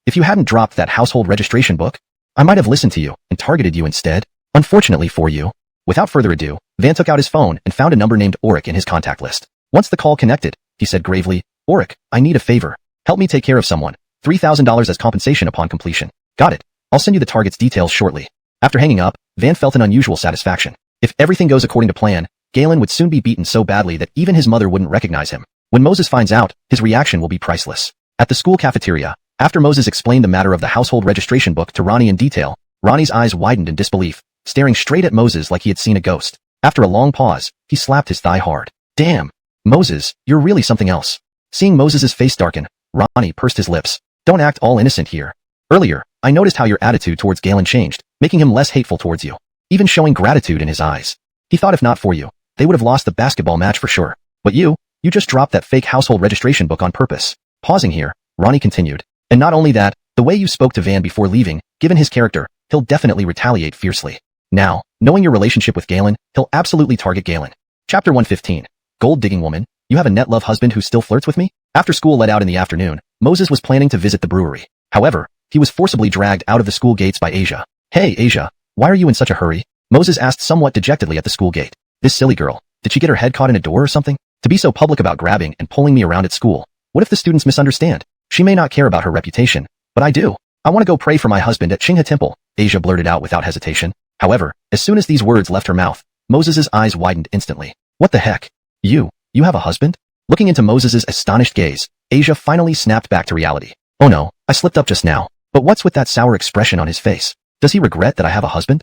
if you hadn't dropped that household registration book, I might have listened to you and targeted you instead. Unfortunately for you. Without further ado, Van took out his phone and found a number named Auric in his contact list. Once the call connected, he said gravely, Auric, I need a favor. Help me take care of someone. $3,000 as compensation upon completion. Got it. I'll send you the target's details shortly. After hanging up, Van felt an unusual satisfaction. If everything goes according to plan, Galen would soon be beaten so badly that even his mother wouldn't recognize him. When Moses finds out, his reaction will be priceless. At the school cafeteria, after Moses explained the matter of the household registration book to Ronnie in detail, Ronnie's eyes widened in disbelief, staring straight at Moses like he had seen a ghost. After a long pause, he slapped his thigh hard. Damn. Moses, you're really something else. Seeing Moses's face darken, Ronnie pursed his lips. Don't act all innocent here. Earlier, I noticed how your attitude towards Galen changed, making him less hateful towards you. Even showing gratitude in his eyes. He thought if not for you, they would have lost the basketball match for sure. But you just dropped that fake household registration book on purpose. Pausing here, Ronnie continued. And not only that, the way you spoke to Van before leaving, given his character, he'll definitely retaliate fiercely. Now, knowing your relationship with Galen, he'll absolutely target Galen. Chapter 115. Gold-digging woman, you have a net love husband who still flirts with me? After school let out in the afternoon, Moses was planning to visit the brewery. However, he was forcibly dragged out of the school gates by Asia. Hey, Asia, why are you in such a hurry? Moses asked somewhat dejectedly at the school gate. This silly girl, did she get her head caught in a door or something? To be so public about grabbing and pulling me around at school. What if the students misunderstand? She may not care about her reputation, but I do. I want to go pray for my husband at Chingha Temple, Asia blurted out without hesitation. However, as soon as these words left her mouth, Moses's eyes widened instantly. What the heck? You have a husband? Looking into Moses's astonished gaze, Asia finally snapped back to reality. Oh no, I slipped up just now. But what's with that sour expression on his face? Does he regret that I have a husband?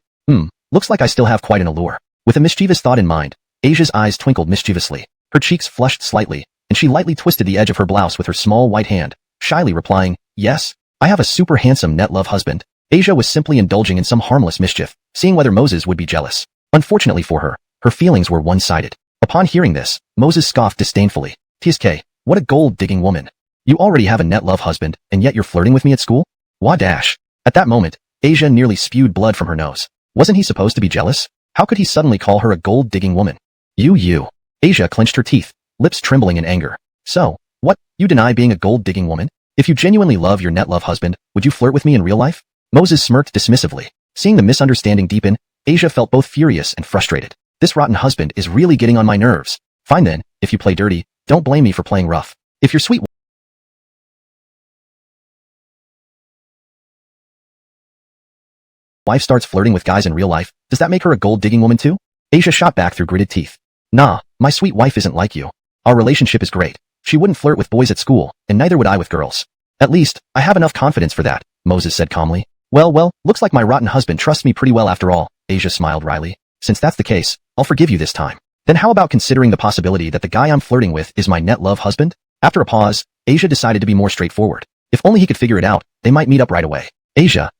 Looks like I still have quite an allure. With a mischievous thought in mind, Asia's eyes twinkled mischievously. Her cheeks flushed slightly, and she lightly twisted the edge of her blouse with her small white hand, shyly replying, yes, I have a super handsome net love husband. Asia was simply indulging in some harmless mischief, seeing whether Moses would be jealous. Unfortunately for her, her feelings were one-sided. Upon hearing this, Moses scoffed disdainfully. TSK, what a gold-digging woman. You already have a net love husband, and yet you're flirting with me at school? Wah dash. At that moment, Asia nearly spewed blood from her nose. Wasn't he supposed to be jealous? How could he suddenly call her a gold-digging woman? You. Asia clenched her teeth, lips trembling in anger. So, what, you deny being a gold-digging woman? If you genuinely love your net love husband, would you flirt with me in real life? Moses smirked dismissively. Seeing the misunderstanding deepen, Asia felt both furious and frustrated. This rotten husband is really getting on my nerves. Fine then, if you play dirty, don't blame me for playing rough. If your sweet wife starts flirting with guys in real life, does that make her a gold-digging woman too? Asia shot back through gritted teeth. Nah, my sweet wife isn't like you. Our relationship is great. She wouldn't flirt with boys at school, and neither would I with girls. At least, I have enough confidence for that, Moses said calmly. Well, looks like my rotten husband trusts me pretty well after all, Asia smiled wryly. Since that's the case, I'll forgive you this time. Then how about considering the possibility that the guy I'm flirting with is my net love husband? After a pause, Asia decided to be more straightforward. If only he could figure it out, they might meet up right away. Asia,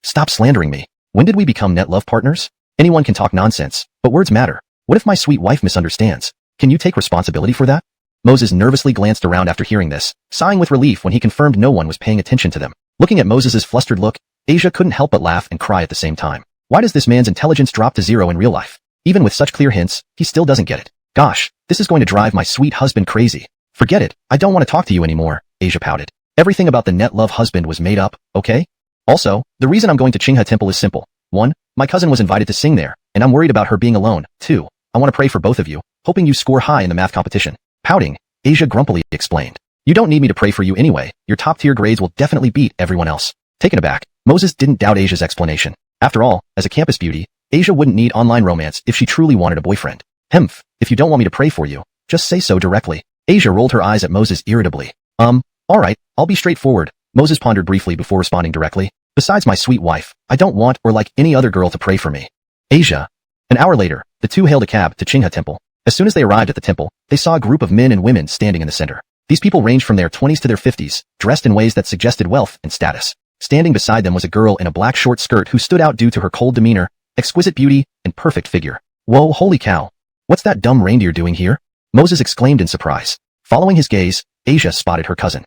stop slandering me. When did we become net love partners? Anyone can talk nonsense, but words matter. What if my sweet wife misunderstands? Can you take responsibility for that? Moses nervously glanced around after hearing this, sighing with relief when he confirmed no one was paying attention to them. Looking at Moses's flustered look, Asia couldn't help but laugh and cry at the same time. Why does this man's intelligence drop to zero in real life? Even with such clear hints, he still doesn't get it. Gosh, this is going to drive my sweet husband crazy. Forget it, I don't want to talk to you anymore, Asia pouted. Everything about the net love husband was made up, okay? Also, the reason I'm going to Chingha Temple is simple. 1. My cousin was invited to sing there, and I'm worried about her being alone. 2. I want to pray for both of you, hoping you score high in the math competition. Pouting, Asia grumpily explained. You don't need me to pray for you anyway, your top-tier grades will definitely beat everyone else. Taken aback, Moses didn't doubt Asia's explanation. After all, as a campus beauty, Asia wouldn't need online romance if she truly wanted a boyfriend. Hemph, if you don't want me to pray for you, just say so directly. Asia rolled her eyes at Moses irritably. Alright, I'll be straightforward. Moses pondered briefly before responding directly. Besides my sweet wife, I don't want or like any other girl to pray for me. Asia. An hour later, the two hailed a cab to Qinghe Temple. As soon as they arrived at the temple, they saw a group of men and women standing in the center. These people ranged from their 20s to their 50s, dressed in ways that suggested wealth and status. Standing beside them was a girl in a black short skirt who stood out due to her cold demeanor, exquisite beauty, and perfect figure. Whoa, holy cow. What's that dumb reindeer doing here? Moses exclaimed in surprise. Following his gaze, Asia spotted her cousin.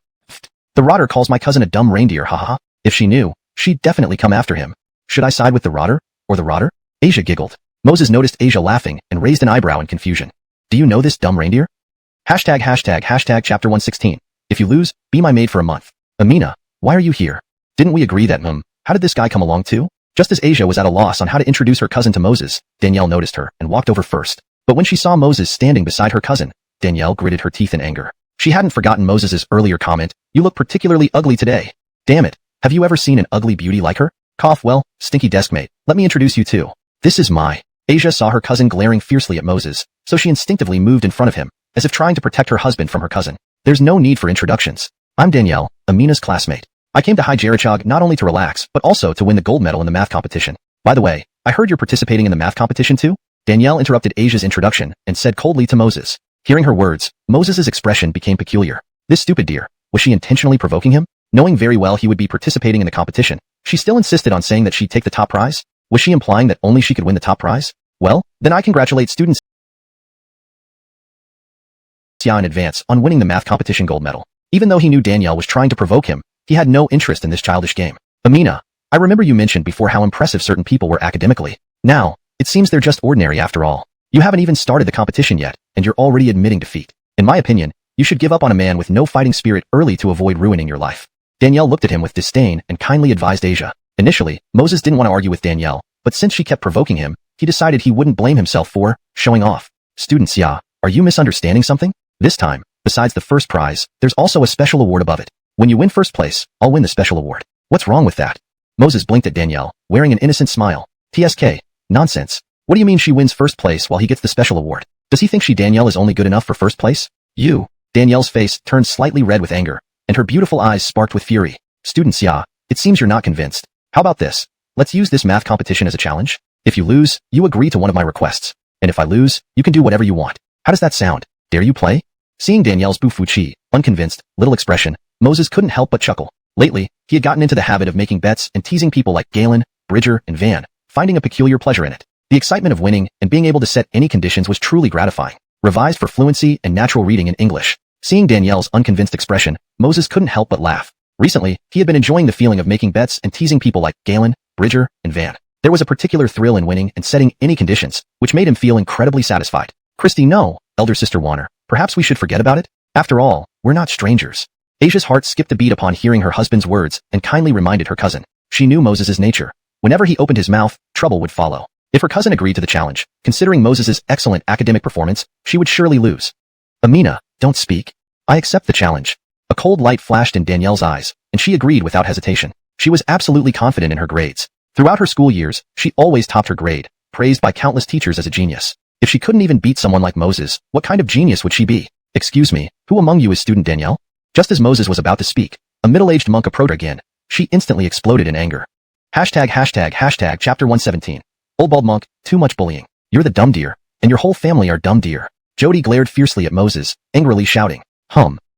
The rotter calls my cousin a dumb reindeer, haha. If she knew, she'd definitely come after him. Should I side with the rotter, or the rotter? Asia giggled. Moses noticed Asia laughing and raised an eyebrow in confusion. Do you know this dumb reindeer? Hashtag chapter 116. If you lose, be my maid for a month. Amina, why are you here? Didn't we agree that, how did this guy come along too? Just as Asia was at a loss on how to introduce her cousin to Moses, Danielle noticed her and walked over first. But when she saw Moses standing beside her cousin, Danielle gritted her teeth in anger. She hadn't forgotten Moses's earlier comment, you look particularly ugly today. Damn it, have you ever seen an ugly beauty like her? Cough, well, stinky deskmate, let me introduce you to. This is my. Asia saw her cousin glaring fiercely at Moses, so she instinctively moved in front of him, as if trying to protect her husband from her cousin. There's no need for introductions. I'm Danielle, Amina's classmate. I came to Hyderabad not only to relax, but also to win the gold medal in the math competition. By the way, I heard you're participating in the math competition too? Danielle interrupted Asia's introduction and said coldly to Moses. Hearing her words, Moses's expression became peculiar. This stupid dear, was she intentionally provoking him? Knowing very well he would be participating in the competition, she still insisted on saying that she'd take the top prize? Was she implying that only she could win the top prize? Well, then I congratulate students in advance on winning the math competition gold medal. Even though he knew Danielle was trying to provoke him, he had no interest in this childish game. Amina, I remember you mentioned before how impressive certain people were academically. Now, it seems they're just ordinary after all. You haven't even started the competition yet, and you're already admitting defeat. In my opinion, you should give up on a man with no fighting spirit early to avoid ruining your life. Danielle looked at him with disdain and kindly advised Asia. Initially, Moses didn't want to argue with Danielle, but since she kept provoking him, he decided he wouldn't blame himself for showing off. Students, are you misunderstanding something? This time, besides the first prize, there's also a special award above it. When you win first place, I'll win the special award. What's wrong with that? Moses blinked at Danielle, wearing an innocent smile. TSK. Nonsense. What do you mean she wins first place while he gets the special award? Does he think Danielle is only good enough for first place? You. Danielle's face turned slightly red with anger, and her beautiful eyes sparked with fury. Students, it seems you're not convinced. How about this? Let's use this math competition as a challenge. If you lose, you agree to one of my requests. And if I lose, you can do whatever you want. How does that sound? Dare you play? Seeing Danielle's bufuchi, unconvinced, little expression, Moses couldn't help but chuckle. Lately, he had gotten into the habit of making bets and teasing people like Galen, Bridger, and Van, finding a peculiar pleasure in it. The excitement of winning and being able to set any conditions was truly gratifying. Revised for fluency and natural reading in English. Seeing Danielle's unconvinced expression, Moses couldn't help but laugh. Recently, he had been enjoying the feeling of making bets and teasing people like Galen, Bridger, and Van. There was a particular thrill in winning and setting any conditions, which made him feel incredibly satisfied. Christy, no, elder sister Warner, perhaps we should forget about it? After all, we're not strangers. Asia's heart skipped a beat upon hearing her husband's words and kindly reminded her cousin. She knew Moses's nature. Whenever he opened his mouth, trouble would follow. If her cousin agreed to the challenge, considering Moses's excellent academic performance, she would surely lose. Amina, don't speak. I accept the challenge. A cold light flashed in Danielle's eyes, and she agreed without hesitation. She was absolutely confident in her grades. Throughout her school years, she always topped her grade, praised by countless teachers as a genius. If she couldn't even beat someone like Moses, what kind of genius would she be? Excuse me, who among you is student Danielle? Just as Moses was about to speak, a middle-aged monk approached again. She instantly exploded in anger. Hashtag chapter 117. Old bald monk, too much bullying. You're the dumb deer, and your whole family are dumb deer. Jody glared fiercely at Moses, angrily shouting.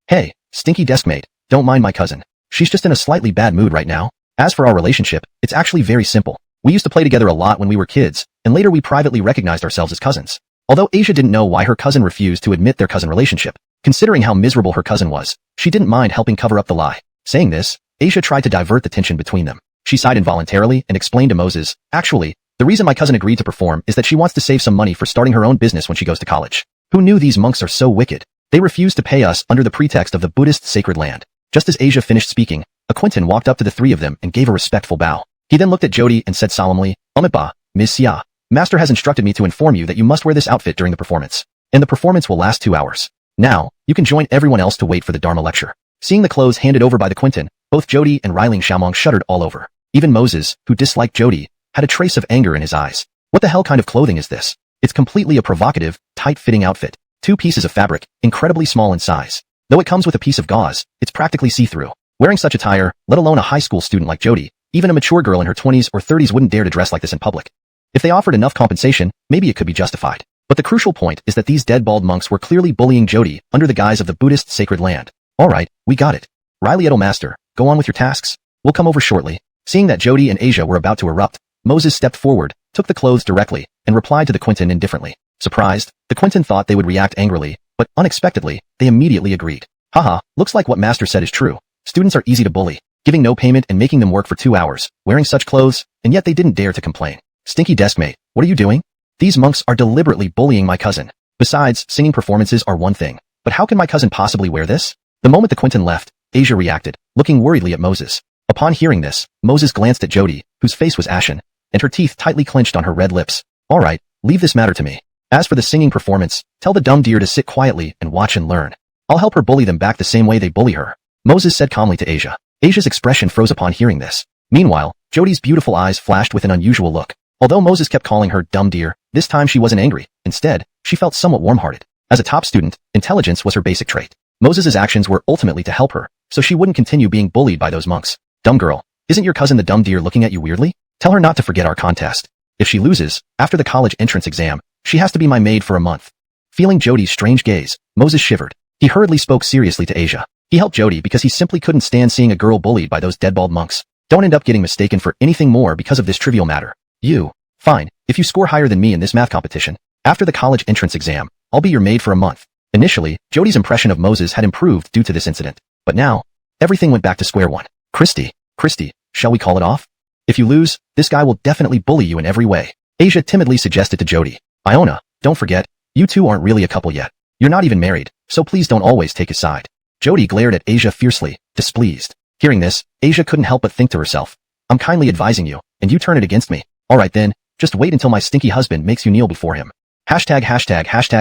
Hey, stinky deskmate, don't mind my cousin. She's just in a slightly bad mood right now. As for our relationship, it's actually very simple. We used to play together a lot when we were kids, and later we privately recognized ourselves as cousins. Although Asia didn't know why her cousin refused to admit their cousin relationship, considering how miserable her cousin was, she didn't mind helping cover up the lie. Saying this, Asia tried to divert the tension between them. She sighed involuntarily and explained to Moses, actually, the reason my cousin agreed to perform is that she wants to save some money for starting her own business when she goes to college. Who knew these monks are so wicked? They refused to pay us under the pretext of the Buddhist sacred land. Just as Asia finished speaking, a Quentin walked up to the three of them and gave a respectful bow. He then looked at Jody and said solemnly, Amitabha, Ms. Sia, Master has instructed me to inform you that you must wear this outfit during the performance. And the performance will last 2 hours. Now, you can join everyone else to wait for the Dharma lecture. Seeing the clothes handed over by the Quentin, both Jody and Riling Xiaomong shuddered all over. Even Moses, who disliked Jody, had a trace of anger in his eyes. What the hell kind of clothing is this? It's completely a provocative, tight-fitting outfit. 2 pieces of fabric, incredibly small in size. Though it comes with a piece of gauze, it's practically see-through. Wearing such attire, let alone a high school student like Jody, even a mature girl in her 20s or 30s wouldn't dare to dress like this in public. If they offered enough compensation, maybe it could be justified. But the crucial point is that these dead bald monks were clearly bullying Jody under the guise of the Buddhist sacred land. Alright, we got it. Riley Master, go on with your tasks. We'll come over shortly. Seeing that Jody and Asia were about to erupt, Moses stepped forward, took the clothes directly, and replied to the Quentin indifferently. Surprised, the Quentin thought they would react angrily, but unexpectedly, they immediately agreed. Haha, looks like what Master said is true. Students are easy to bully, giving no payment and making them work for 2 hours, wearing such clothes, and yet they didn't dare to complain. Stinky deskmate, what are you doing? These monks are deliberately bullying my cousin. Besides, singing performances are one thing, but how can my cousin possibly wear this? The moment the Quentin left, Asia reacted, looking worriedly at Moses. Upon hearing this, Moses glanced at Jody, whose face was ashen, and her teeth tightly clenched on her red lips. Alright, leave this matter to me. As for the singing performance, tell the dumb deer to sit quietly and watch and learn. I'll help her bully them back the same way they bully her. Moses said calmly to Asia. Asia's expression froze upon hearing this. Meanwhile, Jody's beautiful eyes flashed with an unusual look. Although Moses kept calling her dumb deer, this time she wasn't angry. Instead, she felt somewhat warm-hearted. As a top student, intelligence was her basic trait. Moses's actions were ultimately to help her, so she wouldn't continue being bullied by those monks. Dumb girl, isn't your cousin the dumb deer looking at you weirdly? Tell her not to forget our contest. If she loses, after the college entrance exam, she has to be my maid for a month. Feeling Jody's strange gaze, Moses shivered. He hurriedly spoke seriously to Asia. He helped Jody because he simply couldn't stand seeing a girl bullied by those deadbald monks. Don't end up getting mistaken for anything more because of this trivial matter. Fine, if you score higher than me in this math competition, after the college entrance exam, I'll be your maid for a month. Initially, Jody's impression of Moses had improved due to this incident. But now, everything went back to square one. Christy, shall we call it off? If you lose, this guy will definitely bully you in every way. Asia timidly suggested to Jody. Iona, don't forget, you two aren't really a couple yet. You're not even married, so please don't always take his side. Jody glared at Asia fiercely, displeased. Hearing this, Asia couldn't help but think to herself. I'm kindly advising you, and you turn it against me. Alright then, just wait until my stinky husband makes you kneel before him. Hashtag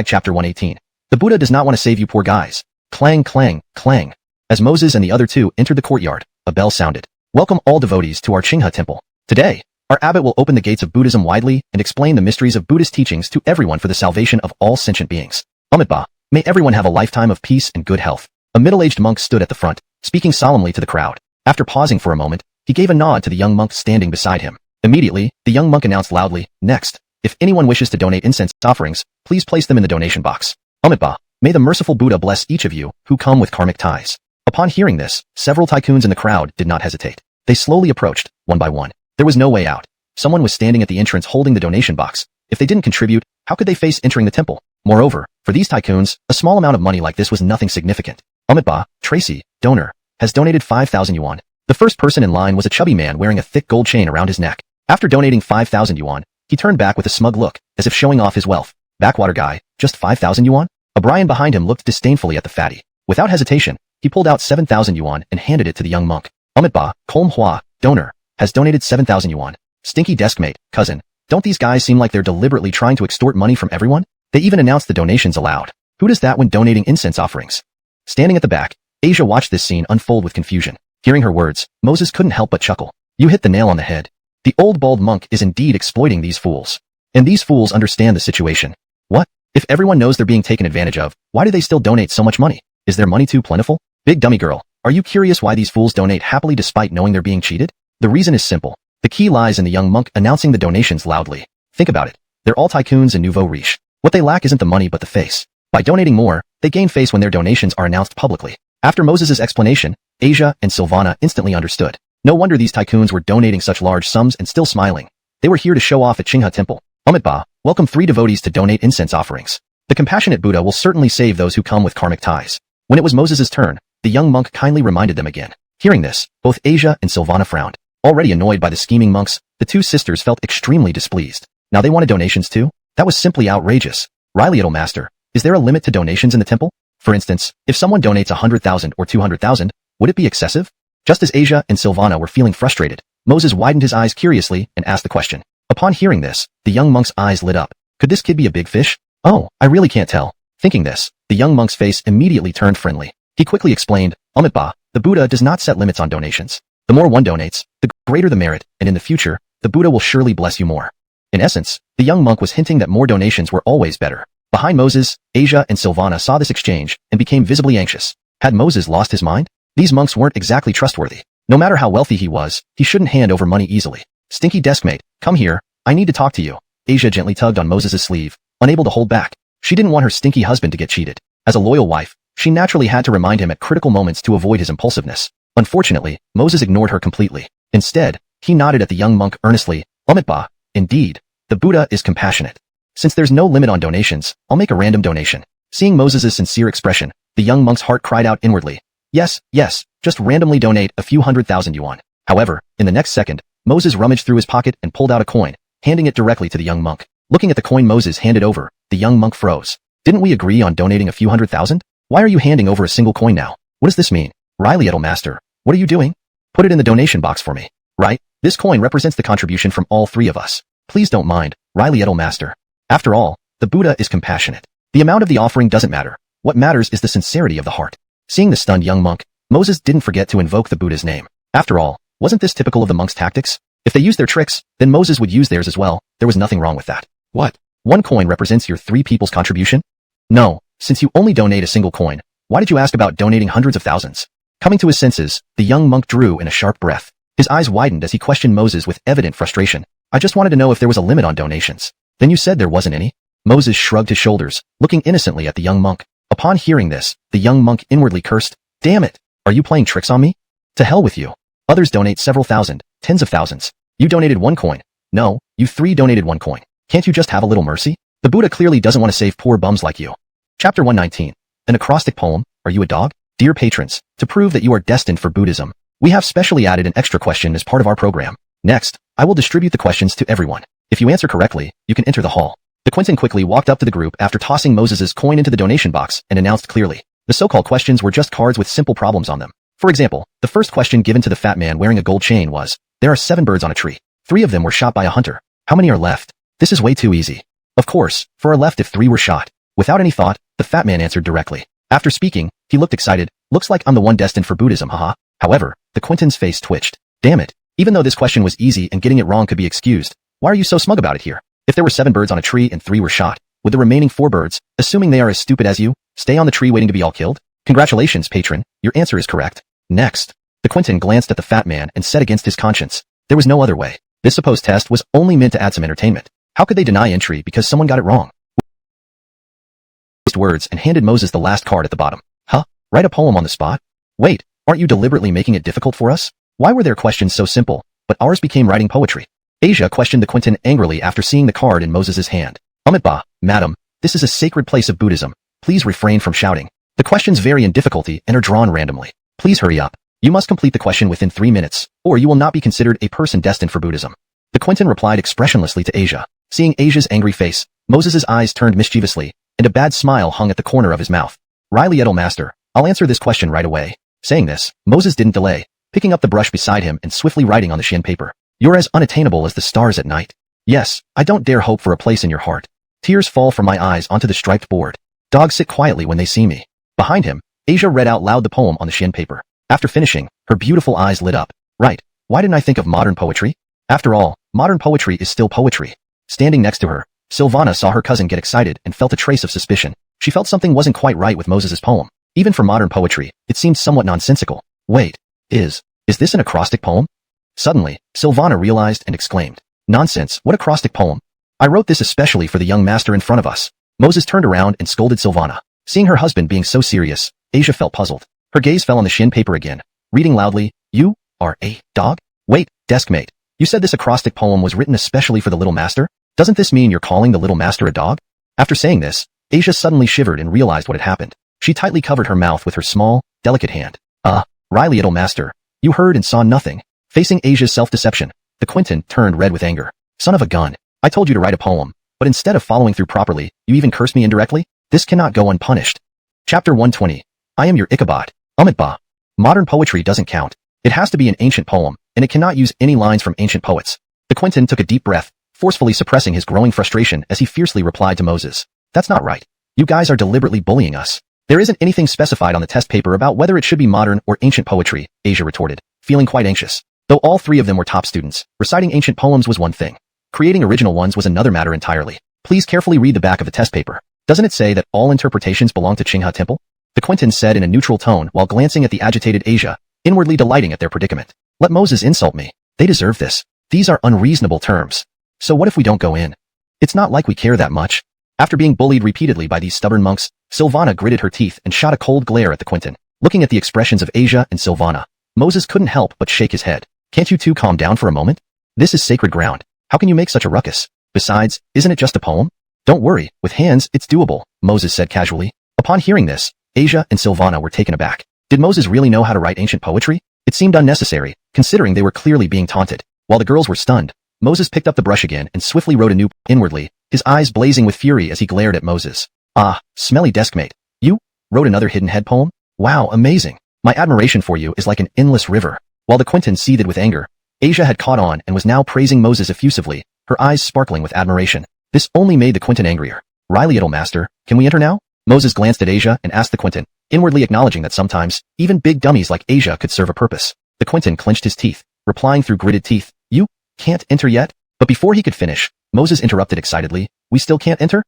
chapter 118. The Buddha does not want to save you poor guys. Clang, clang, clang. As Moses and the other two entered the courtyard, a bell sounded. Welcome all devotees to our Chingha temple. Today, our abbot will open the gates of Buddhism widely and explain the mysteries of Buddhist teachings to everyone for the salvation of all sentient beings. Amitabha, may everyone have a lifetime of peace and good health. A middle-aged monk stood at the front, speaking solemnly to the crowd. After pausing for a moment, he gave a nod to the young monk standing beside him. Immediately, the young monk announced loudly, next, if anyone wishes to donate incense offerings, please place them in the donation box. Amitabha, may the merciful Buddha bless each of you who come with karmic ties. Upon hearing this, several tycoons in the crowd did not hesitate. They slowly approached, one by one. There was no way out. Someone was standing at the entrance holding the donation box. If they didn't contribute, how could they face entering the temple? Moreover, for these tycoons, a small amount of money like this was nothing significant. Amitabha, Tracy, donor, has donated 5,000 yuan. The first person in line was a chubby man wearing a thick gold chain around his neck. After donating 5,000 yuan, he turned back with a smug look, as if showing off his wealth. Backwater guy, just 5,000 yuan? O'Brien behind him looked disdainfully at the fatty. Without hesitation, he pulled out 7,000 yuan and handed it to the young monk. Amitabha, Kolmhua, donor, has donated 7,000 yuan. Stinky deskmate, cousin, don't these guys seem like they're deliberately trying to extort money from everyone? They even announced the donations aloud. Who does that when donating incense offerings? Standing at the back, Asia watched this scene unfold with confusion. Hearing her words, Moses couldn't help but chuckle. You hit the nail on the head. The old bald monk is indeed exploiting these fools. And these fools understand the situation. What? If everyone knows they're being taken advantage of, why do they still donate so much money? Is their money too plentiful? Big dummy girl, are you curious why these fools donate happily despite knowing they're being cheated? The reason is simple. The key lies in the young monk announcing the donations loudly. Think about it. They're all tycoons and nouveau riche. What they lack isn't the money but the face. By donating more, they gain face when their donations are announced publicly. After Moses' explanation, Asia and Silvana instantly understood. No wonder these tycoons were donating such large sums and still smiling. They were here to show off at Chingha Temple. Amitabha, welcome 3 devotees to donate incense offerings. The compassionate Buddha will certainly save those who come with karmic ties. When it was Moses' turn, the young monk kindly reminded them again. Hearing this, both Asia and Silvana frowned. Already annoyed by the scheming monks, the two sisters felt extremely displeased. Now they wanted donations too? That was simply outrageous. Riley Master, is there a limit to donations in the temple? For instance, if someone donates 100,000 or 200,000, would it be excessive? Just as Asia and Silvana were feeling frustrated, Moses widened his eyes curiously and asked the question. Upon hearing this, the young monk's eyes lit up. Could this kid be a big fish? Oh, I really can't tell. Thinking this, the young monk's face immediately turned friendly. He quickly explained, Amitabha, the Buddha does not set limits on donations. The more one donates, the greater the merit, and in the future, the Buddha will surely bless you more. In essence, the young monk was hinting that more donations were always better. Behind Moses, Asia and Silvana saw this exchange and became visibly anxious. Had Moses lost his mind? These monks weren't exactly trustworthy. No matter how wealthy he was, he shouldn't hand over money easily. Stinky deskmate, come here, I need to talk to you. Asia gently tugged on Moses' sleeve, unable to hold back. She didn't want her stinky husband to get cheated. As a loyal wife, she naturally had to remind him at critical moments to avoid his impulsiveness. Unfortunately, Moses ignored her completely. Instead, he nodded at the young monk earnestly. Umitba, indeed, the Buddha is compassionate. Since there's no limit on donations, I'll make a random donation. Seeing Moses' sincere expression, the young monk's heart cried out inwardly. Yes, just randomly donate a few 100,000 yuan. However, in the next second, Moses rummaged through his pocket and pulled out a coin, handing it directly to the young monk. Looking at the coin Moses handed over, the young monk froze. Didn't we agree on donating a few 100,000? Why are you handing over a single coin now? What does this mean? Riley Master, what are you doing? Put it in the donation box for me. Right? This coin represents the contribution from all three of us. Please don't mind, Riley Master. After all, the Buddha is compassionate. The amount of the offering doesn't matter. What matters is the sincerity of the heart. Seeing the stunned young monk, Moses didn't forget to invoke the Buddha's name. After all, wasn't this typical of the monks' tactics? If they used their tricks, then Moses would use theirs as well. There was nothing wrong with that. What? One coin represents your three people's contribution? No, since you only donate a single coin, why did you ask about donating hundreds of thousands? Coming to his senses, the young monk drew in a sharp breath. His eyes widened as he questioned Moses with evident frustration. I just wanted to know if there was a limit on donations. Then you said there wasn't any? Moses shrugged his shoulders, looking innocently at the young monk. Upon hearing this, the young monk inwardly cursed. Damn it! Are you playing tricks on me? To hell with you. Others donate several thousand, tens of thousands. You donated one coin. No, you three donated one coin. Can't you just have a little mercy? The Buddha clearly doesn't want to save poor bums like you. Chapter 119. An acrostic poem, Are You a Dog? Dear patrons, to prove that you are destined for Buddhism, we have specially added an extra question as part of our program. Next, I will distribute the questions to everyone. If you answer correctly, you can enter the hall. The Quentin quickly walked up to the group after tossing Moses' coin into the donation box and announced clearly. The so-called questions were just cards with simple problems on them. For example, the first question given to the fat man wearing a gold chain was, there are 7 birds on a tree. 3 of them were shot by a hunter. How many are left? This is way too easy. Of course, 4 are left if 3 were shot. Without any thought, the fat man answered directly. After speaking, he looked excited. Looks like I'm the one destined for Buddhism, haha. However, the Quentin's face twitched. Damn it. Even though this question was easy and getting it wrong could be excused, why are you so smug about it here? If there were 7 birds on a tree and 3 were shot, would the remaining 4 birds, assuming they are as stupid as you, stay on the tree waiting to be all killed? Congratulations, patron, your answer is correct. Next, the Quentin glanced at the fat man and said against his conscience, there was no other way. This supposed test was only meant to add some entertainment. How could they deny entry because someone got it wrong? Words and handed Moses the last card at the bottom. Huh? Write a poem on the spot? Wait, aren't you deliberately making it difficult for us? Why were their questions so simple, but ours became writing poetry? Asia questioned the Quentin angrily after seeing the card in Moses' hand. Umitba, madam, this is a sacred place of Buddhism. Please refrain from shouting. The questions vary in difficulty and are drawn randomly. Please hurry up. You must complete the question within 3 minutes, or you will not be considered a person destined for Buddhism. The Quentin replied expressionlessly to Asia. Seeing Asia's angry face, Moses' eyes turned mischievously, and a bad smile hung at the corner of his mouth. Riley Master, I'll answer this question right away. Saying this, Moses didn't delay, picking up the brush beside him and swiftly writing on the shin paper. You're as unattainable as the stars at night. Yes, I don't dare hope for a place in your heart. Tears fall from my eyes onto the striped board. Dogs sit quietly when they see me. Behind him, Asia read out loud the poem on the shin paper. After finishing, her beautiful eyes lit up. Right, why didn't I think of modern poetry? After all, modern poetry is still poetry. Standing next to her, Silvana saw her cousin get excited and felt a trace of suspicion. She felt something wasn't quite right with Moses' poem. Even for modern poetry, it seemed somewhat nonsensical. Wait, is this an acrostic poem? Suddenly, Silvana realized and exclaimed, nonsense, what acrostic poem? I wrote this especially for the young master in front of us. Moses turned around and scolded Silvana. Seeing her husband being so serious, Asia felt puzzled. Her gaze fell on the shin paper again, reading loudly, you are a dog? Wait, deskmate, you said this acrostic poem was written especially for the little master? Doesn't this mean you're calling the little master a dog? After saying this, Asia suddenly shivered and realized what had happened. She tightly covered her mouth with her small, delicate hand. Riley Master, you heard and saw nothing. Facing Asia's self-deception, the Quentin turned red with anger. Son of a gun, I told you to write a poem, but instead of following through properly, you even cursed me indirectly? This cannot go unpunished. Chapter 120. I am your Ichabod. Umitba. Modern poetry doesn't count. It has to be an ancient poem, and it cannot use any lines from ancient poets. The Quentin took a deep breath, forcefully suppressing his growing frustration as he fiercely replied to Moses. That's not right. You guys are deliberately bullying us. There isn't anything specified on the test paper about whether it should be modern or ancient poetry, Asia retorted, feeling quite anxious. Though all 3 of them were top students, reciting ancient poems was one thing. Creating original ones was another matter entirely. Please carefully read the back of the test paper. Doesn't it say that all interpretations belong to Qinghe Temple? The Quentin said in a neutral tone while glancing at the agitated Asia, inwardly delighting at their predicament. Let Moses insult me. They deserve this. These are unreasonable terms. So what if we don't go in? It's not like we care that much. After being bullied repeatedly by these stubborn monks, Silvana gritted her teeth and shot a cold glare at the Quentin. Looking at the expressions of Asia and Silvana, Moses couldn't help but shake his head. Can't you two calm down for a moment? This is sacred ground. How can you make such a ruckus? Besides, isn't it just a poem? Don't worry, with hands, it's doable, Moses said casually. Upon hearing this, Asia and Silvana were taken aback. Did Moses really know how to write ancient poetry? It seemed unnecessary, considering they were clearly being taunted. While the girls were stunned, Moses picked up the brush again and swiftly wrote a new inwardly, his eyes blazing with fury as he glared at Moses. Ah, smelly deskmate. You wrote another hidden head poem? Wow, amazing. My admiration for you is like an endless river. While the Quentin seethed with anger, Asia had caught on and was now praising Moses effusively, her eyes sparkling with admiration. This only made the Quentin angrier. Riley little master, can we enter now? Moses glanced at Asia and asked the Quentin, inwardly acknowledging that sometimes, even big dummies like Asia could serve a purpose. The Quentin clenched his teeth, replying through gritted teeth, You can't enter yet? But before he could finish, Moses interrupted excitedly, We still can't enter?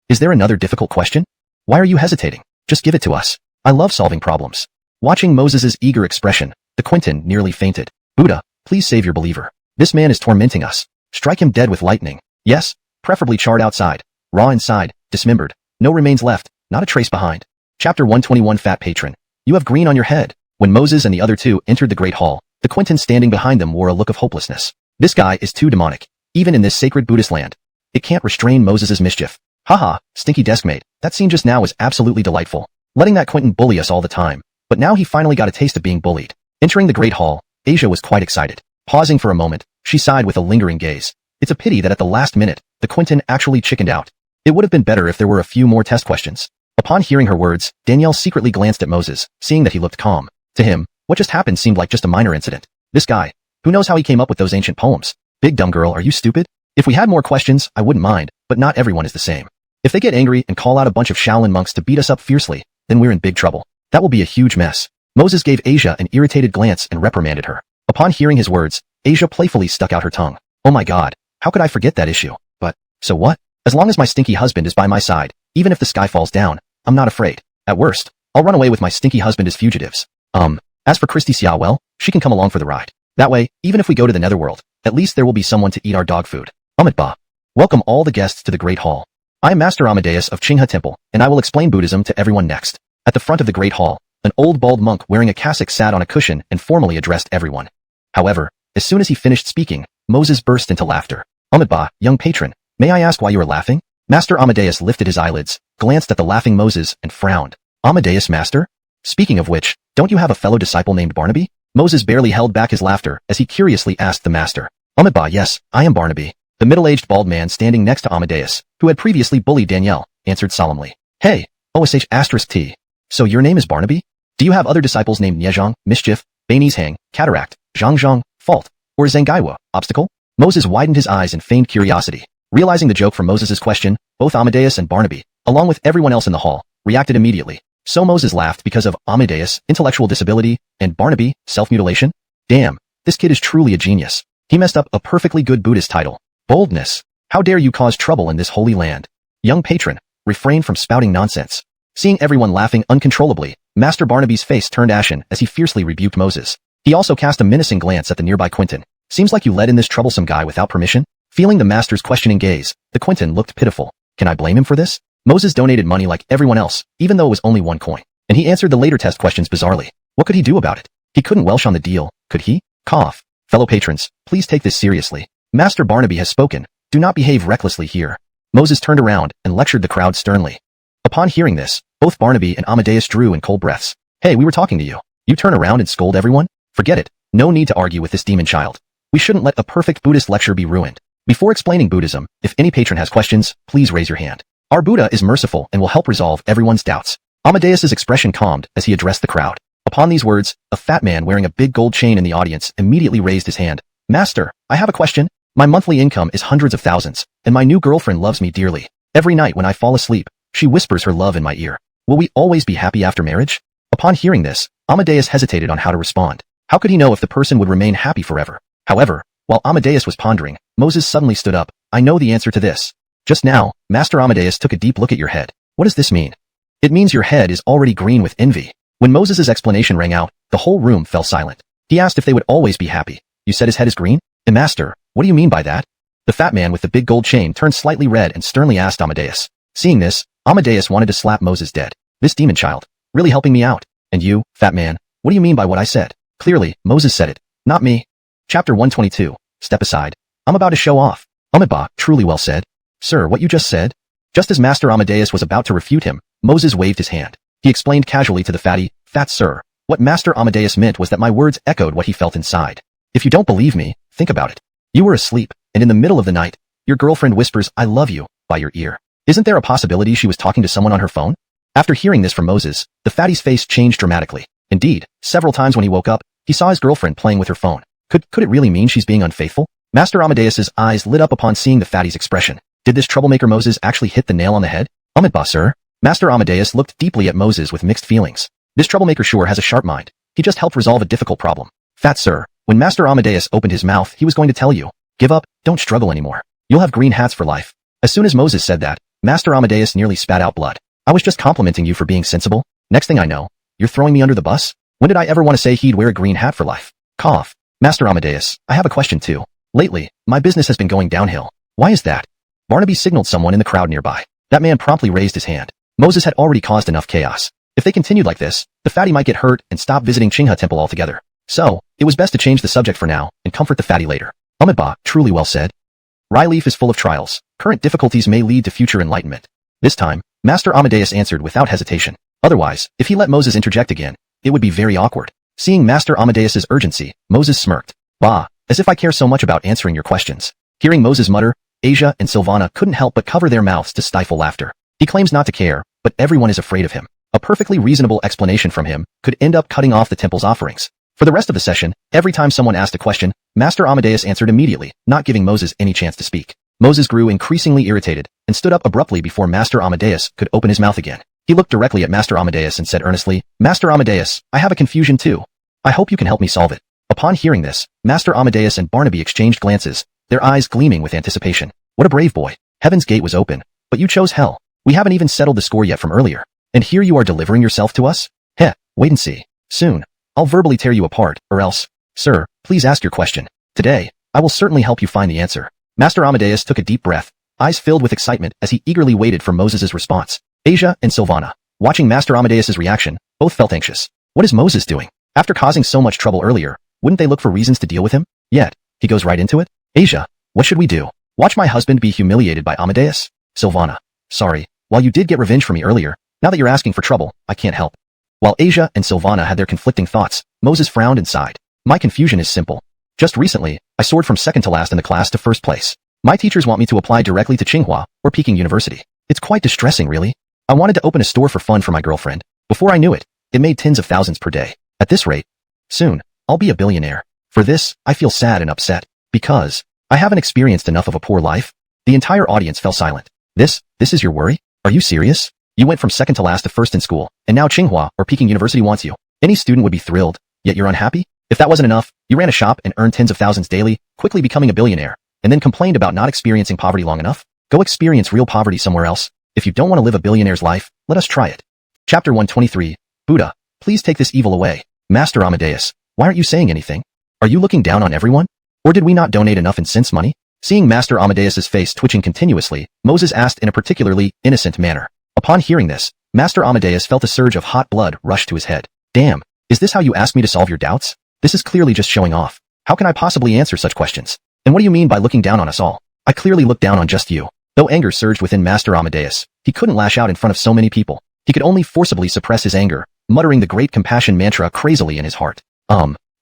Is there another difficult question? Why are you hesitating? Just give it to us. I love solving problems. Watching Moses's eager expression, the Quentin nearly fainted. Buddha, please save your believer. This man is tormenting us. Strike him dead with lightning. Yes, preferably charred outside, raw inside, dismembered. No remains left, not a trace behind. Chapter 121 Fat Patron. You have green on your head. When Moses and the other two entered the great hall, the Quentin standing behind them wore a look of hopelessness. This guy is too demonic. Even in this sacred Buddhist land, it can't restrain Moses's mischief. Haha, stinky deskmate, that scene just now was absolutely delightful. Letting that Quentin bully us all the time. But now he finally got a taste of being bullied. Entering the great hall, Asia was quite excited. Pausing for a moment, she sighed with a lingering gaze. It's a pity that at the last minute, the Quentin actually chickened out. It would have been better if there were a few more test questions. Upon hearing her words, Danielle secretly glanced at Moses, seeing that he looked calm. To him, what just happened seemed like just a minor incident. This guy, who knows how he came up with those ancient poems? Big dumb girl, are you stupid? If we had more questions, I wouldn't mind, but not everyone is the same. If they get angry and call out a bunch of Shaolin monks to beat us up fiercely, then we're in big trouble. That will be a huge mess. Moses gave Asia an irritated glance and reprimanded her. Upon hearing his words, Asia playfully stuck out her tongue. Oh my god, how could I forget that issue? But, so what? As long as my stinky husband is by my side, even if the sky falls down, I'm not afraid. At worst, I'll run away with my stinky husband as fugitives. As for Christy Xiao, well, she can come along for the ride. That way, even if we go to the netherworld, at least there will be someone to eat our dog food. Ba. Welcome all the guests to the Great Hall. I am Master Amadeus of Qinghe Temple, and I will explain Buddhism to everyone next. At the front of the Great Hall, an old bald monk wearing a cassock sat on a cushion and formally addressed everyone. However, as soon as he finished speaking, Moses burst into laughter. Ba, young patron, may I ask why you are laughing? Master Amadeus lifted his eyelids, glanced at the laughing Moses, and frowned. Amadeus, master? Speaking of which, don't you have a fellow disciple named Barnaby? Moses barely held back his laughter as he curiously asked the master. Ba, yes, I am Barnaby. The middle-aged bald man standing next to Amadeus, who had previously bullied Danielle, answered solemnly. Hey, OSH*T. So your name is Barnaby? Do you have other disciples named Niezhong, Mischief, Bainese Hang, Cataract, Zhangzhong, Fault, or Zangaiwa, Obstacle? Moses widened his eyes in feigned curiosity. Realizing the joke from Moses's question, both Amadeus and Barnaby, along with everyone else in the hall, reacted immediately. So Moses laughed because of Amadeus, intellectual disability, and Barnaby, self-mutilation? Damn, this kid is truly a genius. He messed up a perfectly good Buddhist title. Boldness. How dare you cause trouble in this holy land? Young patron, refrain from spouting nonsense. Seeing everyone laughing uncontrollably, Master Barnaby's face turned ashen as he fiercely rebuked Moses. He also cast a menacing glance at the nearby Quentin. Seems like you let in this troublesome guy without permission? Feeling the master's questioning gaze, the Quentin looked pitiful. Can I blame him for this? Moses donated money like everyone else, even though it was only 1 coin. And he answered the later test questions bizarrely. What could he do about it? He couldn't welsh on the deal, could he? Cough. Fellow patrons, please take this seriously. Master Barnaby has spoken. Do not behave recklessly here. Moses turned around and lectured the crowd sternly. Upon hearing this, both Barnaby and Amadeus drew in cold breaths. Hey, we were talking to you. You turn around and scold everyone? Forget it. No need to argue with this demon child. We shouldn't let a perfect Buddhist lecture be ruined. Before explaining Buddhism, if any patron has questions, please raise your hand. Our Buddha is merciful and will help resolve everyone's doubts. Amadeus's expression calmed as he addressed the crowd. Upon these words, a fat man wearing a big gold chain in the audience immediately raised his hand. Master, I have a question. My monthly income is hundreds of thousands, and my new girlfriend loves me dearly. Every night when I fall asleep, she whispers her love in my ear. Will we always be happy after marriage? Upon hearing this, Amadeus hesitated on how to respond. How could he know if the person would remain happy forever? However, while Amadeus was pondering, Moses suddenly stood up. I know the answer to this. Just now, Master Amadeus took a deep look at your head. What does this mean? It means your head is already green with envy. When Moses's explanation rang out, the whole room fell silent. He asked if they would always be happy. You said his head is green? And Master, what do you mean by that? The fat man with the big gold chain turned slightly red and sternly asked Amadeus. Seeing this, Amadeus wanted to slap Moses dead. This demon child, really helping me out. And you, fat man, what do you mean by what I said? Clearly, Moses said it, not me. Chapter 122, Step aside. I'm about to show off. Amidba, truly well said. Sir, what you just said? Just as Master Amadeus was about to refute him, Moses waved his hand. He explained casually to the fatty, Fat sir, what Master Amadeus meant was that my words echoed what he felt inside. If you don't believe me, think about it. You were asleep, and in the middle of the night, your girlfriend whispers, I love you, by your ear. Isn't there a possibility she was talking to someone on her phone? After hearing this from Moses, the fatty's face changed dramatically. Indeed, several times when he woke up, he saw his girlfriend playing with her phone. Could it really mean she's being unfaithful? Master Amadeus's eyes lit up upon seeing the fatty's expression. Did this troublemaker Moses actually hit the nail on the head? Amidba, sir. Master Amadeus looked deeply at Moses with mixed feelings. This troublemaker sure has a sharp mind. He just helped resolve a difficult problem. Fat sir, when Master Amadeus opened his mouth, he was going to tell you, give up, don't struggle anymore. You'll have green hats for life. As soon as Moses said that, Master Amadeus nearly spat out blood. I was just complimenting you for being sensible. Next thing I know, you're throwing me under the bus? When did I ever want to say he'd wear a green hat for life? Cough. Master Amadeus, I have a question too. Lately, my business has been going downhill. Why is that? Barnaby signaled someone in the crowd nearby. That man promptly raised his hand. Moses had already caused enough chaos. If they continued like this, the fatty might get hurt and stop visiting Chingha Temple altogether. So, it was best to change the subject for now and comfort the fatty later. Amidba, truly well said. Rye leaf is full of trials. Current difficulties may lead to future enlightenment. This time, Master Amadeus answered without hesitation. Otherwise, if he let Moses interject again, it would be very awkward. Seeing Master Amadeus's urgency, Moses smirked. Bah, as if I care so much about answering your questions. Hearing Moses mutter, Asia and Silvana couldn't help but cover their mouths to stifle laughter. He claims not to care, but everyone is afraid of him. A perfectly reasonable explanation from him could end up cutting off the temple's offerings. For the rest of the session, every time someone asked a question, Master Amadeus answered immediately, not giving Moses any chance to speak. Moses grew increasingly irritated and stood up abruptly before Master Amadeus could open his mouth again. He looked directly at Master Amadeus and said earnestly, Master Amadeus, I have a confusion too. I hope you can help me solve it. Upon hearing this, Master Amadeus and Barnaby exchanged glances, their eyes gleaming with anticipation. What a brave boy. Heaven's gate was open, but you chose hell. We haven't even settled the score yet from earlier. And here you are delivering yourself to us? Heh, wait and see. Soon, I'll verbally tear you apart, or else. Sir, please ask your question. Today, I will certainly help you find the answer. Master Amadeus took a deep breath, eyes filled with excitement as he eagerly waited for Moses' response. Asia and Silvana, watching Master Amadeus' reaction, both felt anxious. What is Moses doing? After causing so much trouble earlier, wouldn't they look for reasons to deal with him? Yet, he goes right into it? Asia, what should we do? Watch my husband be humiliated by Amadeus? Silvana, sorry, while you did get revenge for me earlier, now that you're asking for trouble, I can't help. While Asia and Silvana had their conflicting thoughts, Moses frowned and sighed. My confusion is simple. Just recently, I soared from second to last in the class to first place. My teachers want me to apply directly to Tsinghua or Peking University. It's quite distressing, really. I wanted to open a store for fun for my girlfriend. Before I knew it, it made tens of thousands per day. At this rate, soon, I'll be a billionaire. For this, I feel sad and upset. Because I haven't experienced enough of a poor life. The entire audience fell silent. This is your worry? Are you serious? You went from second to last to first in school, and now Tsinghua or Peking University wants you. Any student would be thrilled, yet you're unhappy? If that wasn't enough, you ran a shop and earned tens of thousands daily, quickly becoming a billionaire, and then complained about not experiencing poverty long enough? Go experience real poverty somewhere else. If you don't want to live a billionaire's life, let us try it. Chapter 123, Buddha, please take this evil away. Master Amadeus, why aren't you saying anything? Are you looking down on everyone? Or did we not donate enough incense money? Seeing Master Amadeus's face twitching continuously, Moses asked in a particularly innocent manner. Upon hearing this, Master Amadeus felt a surge of hot blood rush to his head. Damn, is this how you ask me to solve your doubts? This is clearly just showing off. How can I possibly answer such questions? And what do you mean by looking down on us all? I clearly look down on just you. Though anger surged within Master Amadeus, he couldn't lash out in front of so many people. He could only forcibly suppress his anger, muttering the great compassion mantra crazily in his heart.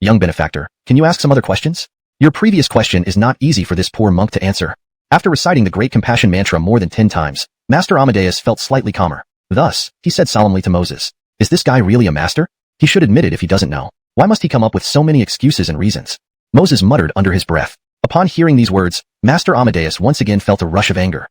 Young benefactor, can you ask some other questions? Your previous question is not easy for this poor monk to answer. After reciting the great compassion mantra more than 10 times, Master Amadeus felt slightly calmer. Thus, he said solemnly to Moses, is this guy really a master? He should admit it if he doesn't know. Why must he come up with so many excuses and reasons? Moses muttered under his breath. Upon hearing these words, Master Amadeus once again felt a rush of anger.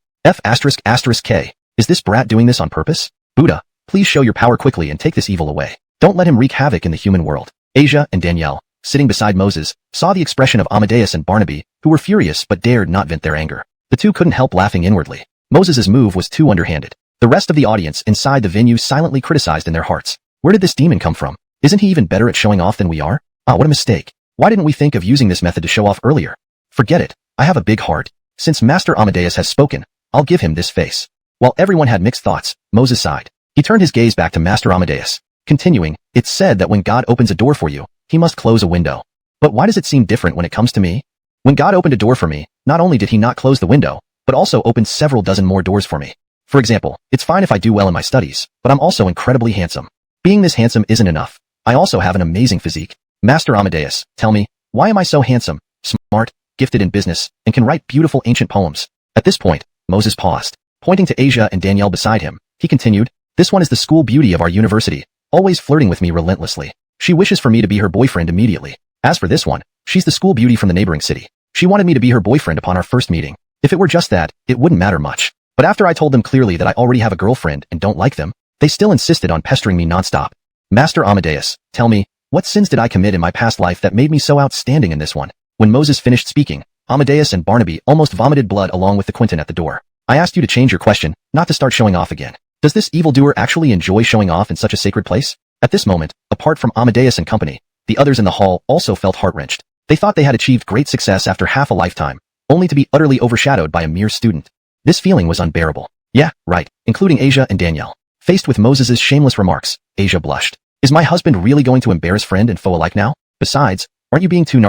K. Is this brat doing this on purpose? Buddha, please show your power quickly and take this evil away. Don't let him wreak havoc in the human world. Asia and Danielle, sitting beside Moses, saw the expression of Amadeus and Barnaby, who were furious but dared not vent their anger. The two couldn't help laughing inwardly. Moses' move was too underhanded. The rest of the audience inside the venue silently criticized in their hearts. Where did this demon come from? Isn't he even better at showing off than we are? Ah, what a mistake. Why didn't we think of using this method to show off earlier? Forget it. I have a big heart. Since Master Amadeus has spoken, I'll give him this face. While everyone had mixed thoughts, Moses sighed. He turned his gaze back to Master Amadeus, continuing, it's said that when God opens a door for you, he must close a window. But why does it seem different when it comes to me? When God opened a door for me, not only did he not close the window, but also opened several dozen more doors for me. For example, it's fine if I do well in my studies, but I'm also incredibly handsome. Being this handsome isn't enough. I also have an amazing physique. Master Amadeus, tell me, why am I so handsome, smart, gifted in business, and can write beautiful ancient poems? At this point, Moses paused. Pointing to Asia and Danielle beside him, he continued, this one is the school beauty of our university, always flirting with me relentlessly. She wishes for me to be her boyfriend immediately. As for this one, she's the school beauty from the neighboring city. She wanted me to be her boyfriend upon our first meeting. If it were just that, it wouldn't matter much. But after I told them clearly that I already have a girlfriend and don't like them, they still insisted on pestering me nonstop. Master Amadeus, tell me, what sins did I commit in my past life that made me so outstanding in this one? When Moses finished speaking, Amadeus and Barnaby almost vomited blood along with the Quinton at the door. I asked you to change your question, not to start showing off again. Does this evildoer actually enjoy showing off in such a sacred place? At this moment, apart from Amadeus and company, the others in the hall also felt heart-wrenched. They thought they had achieved great success after half a lifetime, only to be utterly overshadowed by a mere student. This feeling was unbearable. Yeah, right, including Asia and Danielle. Faced with Moses's shameless remarks, Asia blushed. Is my husband really going to embarrass friend and foe alike now? Besides, aren't you being too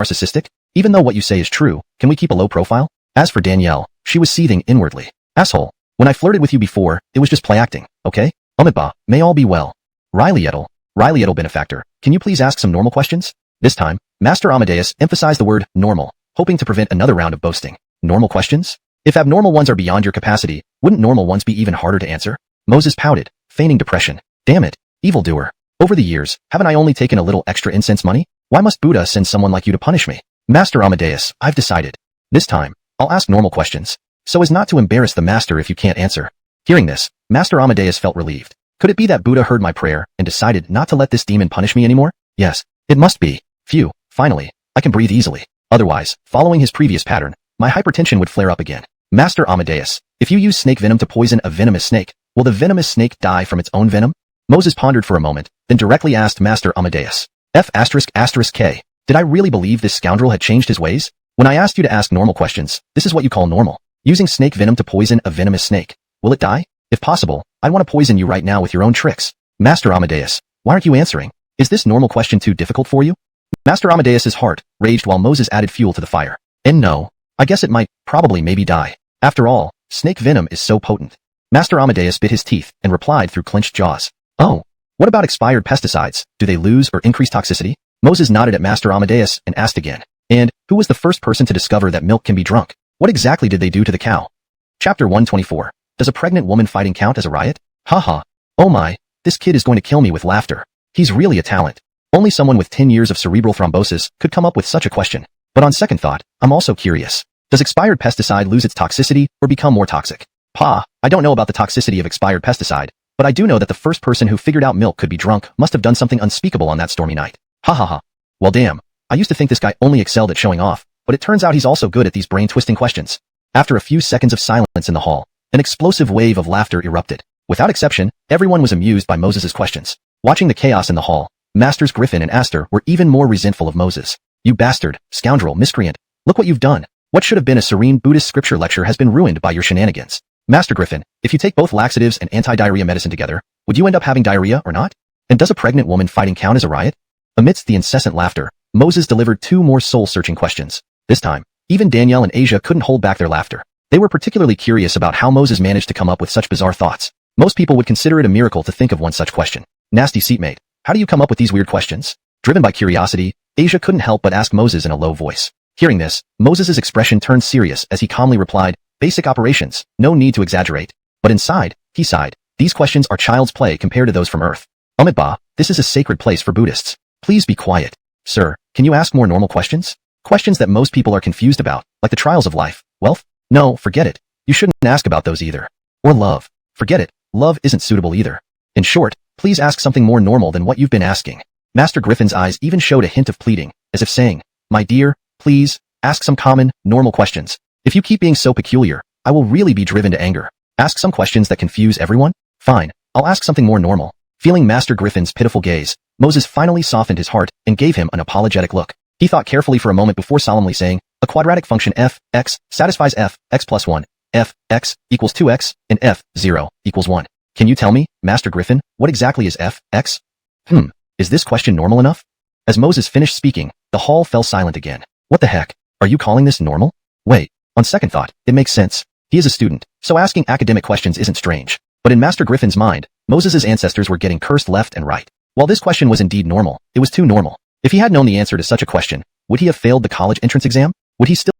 narcissistic? Even though what you say is true, can we keep a low profile? As for Danielle, she was seething inwardly. Asshole, when I flirted with you before, it was just play acting, okay? Umitba, may all be well. Riley benefactor, can you please ask some normal questions? This time, Master Amadeus emphasized the word normal, hoping to prevent another round of boasting. Normal questions? If abnormal ones are beyond your capacity, wouldn't normal ones be even harder to answer? Moses pouted, feigning depression. Damn it, evildoer. Over the years, haven't I only taken a little extra incense money? Why must Buddha send someone like you to punish me? Master Amadeus, I've decided. This time, I'll ask normal questions, so as not to embarrass the master if you can't answer. Hearing this, Master Amadeus felt relieved. Could it be that Buddha heard my prayer and decided not to let this demon punish me anymore? Yes, it must be. Phew, finally, I can breathe easily. Otherwise, following his previous pattern, my hypertension would flare up again. Master Amadeus, if you use snake venom to poison a venomous snake, will the venomous snake die from its own venom? Moses pondered for a moment, then directly asked Master Amadeus. K. Did I really believe this scoundrel had changed his ways? When I asked you to ask normal questions, this is what you call normal. Using snake venom to poison a venomous snake. Will it die? If possible, I want to poison you right now with your own tricks. Master Amadeus, why aren't you answering? Is this normal question too difficult for you? Master Amadeus's heart raged while Moses added fuel to the fire. And no, I guess it might, probably maybe die. After all, snake venom is so potent. Master Amadeus bit his teeth and replied through clenched jaws. Oh, what about expired pesticides? Do they lose or increase toxicity? Moses nodded at Master Amadeus and asked again. And, who was the first person to discover that milk can be drunk? What exactly did they do to the cow? Chapter 124. Does a pregnant woman fighting count as a riot? Haha. Oh my, this kid is going to kill me with laughter. He's really a talent. Only someone with 10 years of cerebral thrombosis could come up with such a question. But on second thought, I'm also curious. Does expired pesticide lose its toxicity or become more toxic? I don't know about the toxicity of expired pesticide, but I do know that the first person who figured out milk could be drunk must have done something unspeakable on that stormy night. Ha ha ha. Well damn, I used to think this guy only excelled at showing off, but it turns out he's also good at these brain-twisting questions. After a few seconds of silence in the hall, an explosive wave of laughter erupted. Without exception, everyone was amused by Moses's questions. Watching the chaos in the hall, Masters Griffin and Aster were even more resentful of Moses. You bastard, scoundrel, miscreant. Look what you've done. What should have been a serene Buddhist scripture lecture has been ruined by your shenanigans. Master Griffin, if you take both laxatives and anti-diarrhea medicine together, would you end up having diarrhea or not? And does a pregnant woman fighting count as a riot? Amidst the incessant laughter, Moses delivered two more soul-searching questions. This time, even Danielle and Asia couldn't hold back their laughter. They were particularly curious about how Moses managed to come up with such bizarre thoughts. Most people would consider it a miracle to think of one such question. Nasty seatmate, how do you come up with these weird questions? Driven by curiosity, Asia couldn't help but ask Moses in a low voice. Hearing this, Moses's expression turned serious as he calmly replied, basic operations, no need to exaggerate. But inside, he sighed. These questions are child's play compared to those from Earth. Umitba, this is a sacred place for Buddhists. Please be quiet. Sir, can you ask more normal questions? Questions that most people are confused about, like the trials of life, wealth? No, forget it. You shouldn't ask about those either. Or love. Forget it. Love isn't suitable either. In short, please ask something more normal than what you've been asking. Master Griffin's eyes even showed a hint of pleading, as if saying, my dear, please, ask some common, normal questions. If you keep being so peculiar, I will really be driven to anger. Ask some questions that confuse everyone? Fine, I'll ask something more normal. Feeling Master Griffin's pitiful gaze, Moses finally softened his heart and gave him an apologetic look. He thought carefully for a moment before solemnly saying, A quadratic function f, x, satisfies f, x plus 1, f, x, equals 2x, and f, 0, equals 1. Can you tell me, Master Griffin, what exactly is f, x? Is this question normal enough? As Moses finished speaking, the hall fell silent again. What the heck? Are you calling this normal? Wait, on second thought, it makes sense. He is a student, so asking academic questions isn't strange. But in Master Griffin's mind, Moses' ancestors were getting cursed left and right. While this question was indeed normal, it was too normal. If he had known the answer to such a question, would he have failed the college entrance exam? Would he still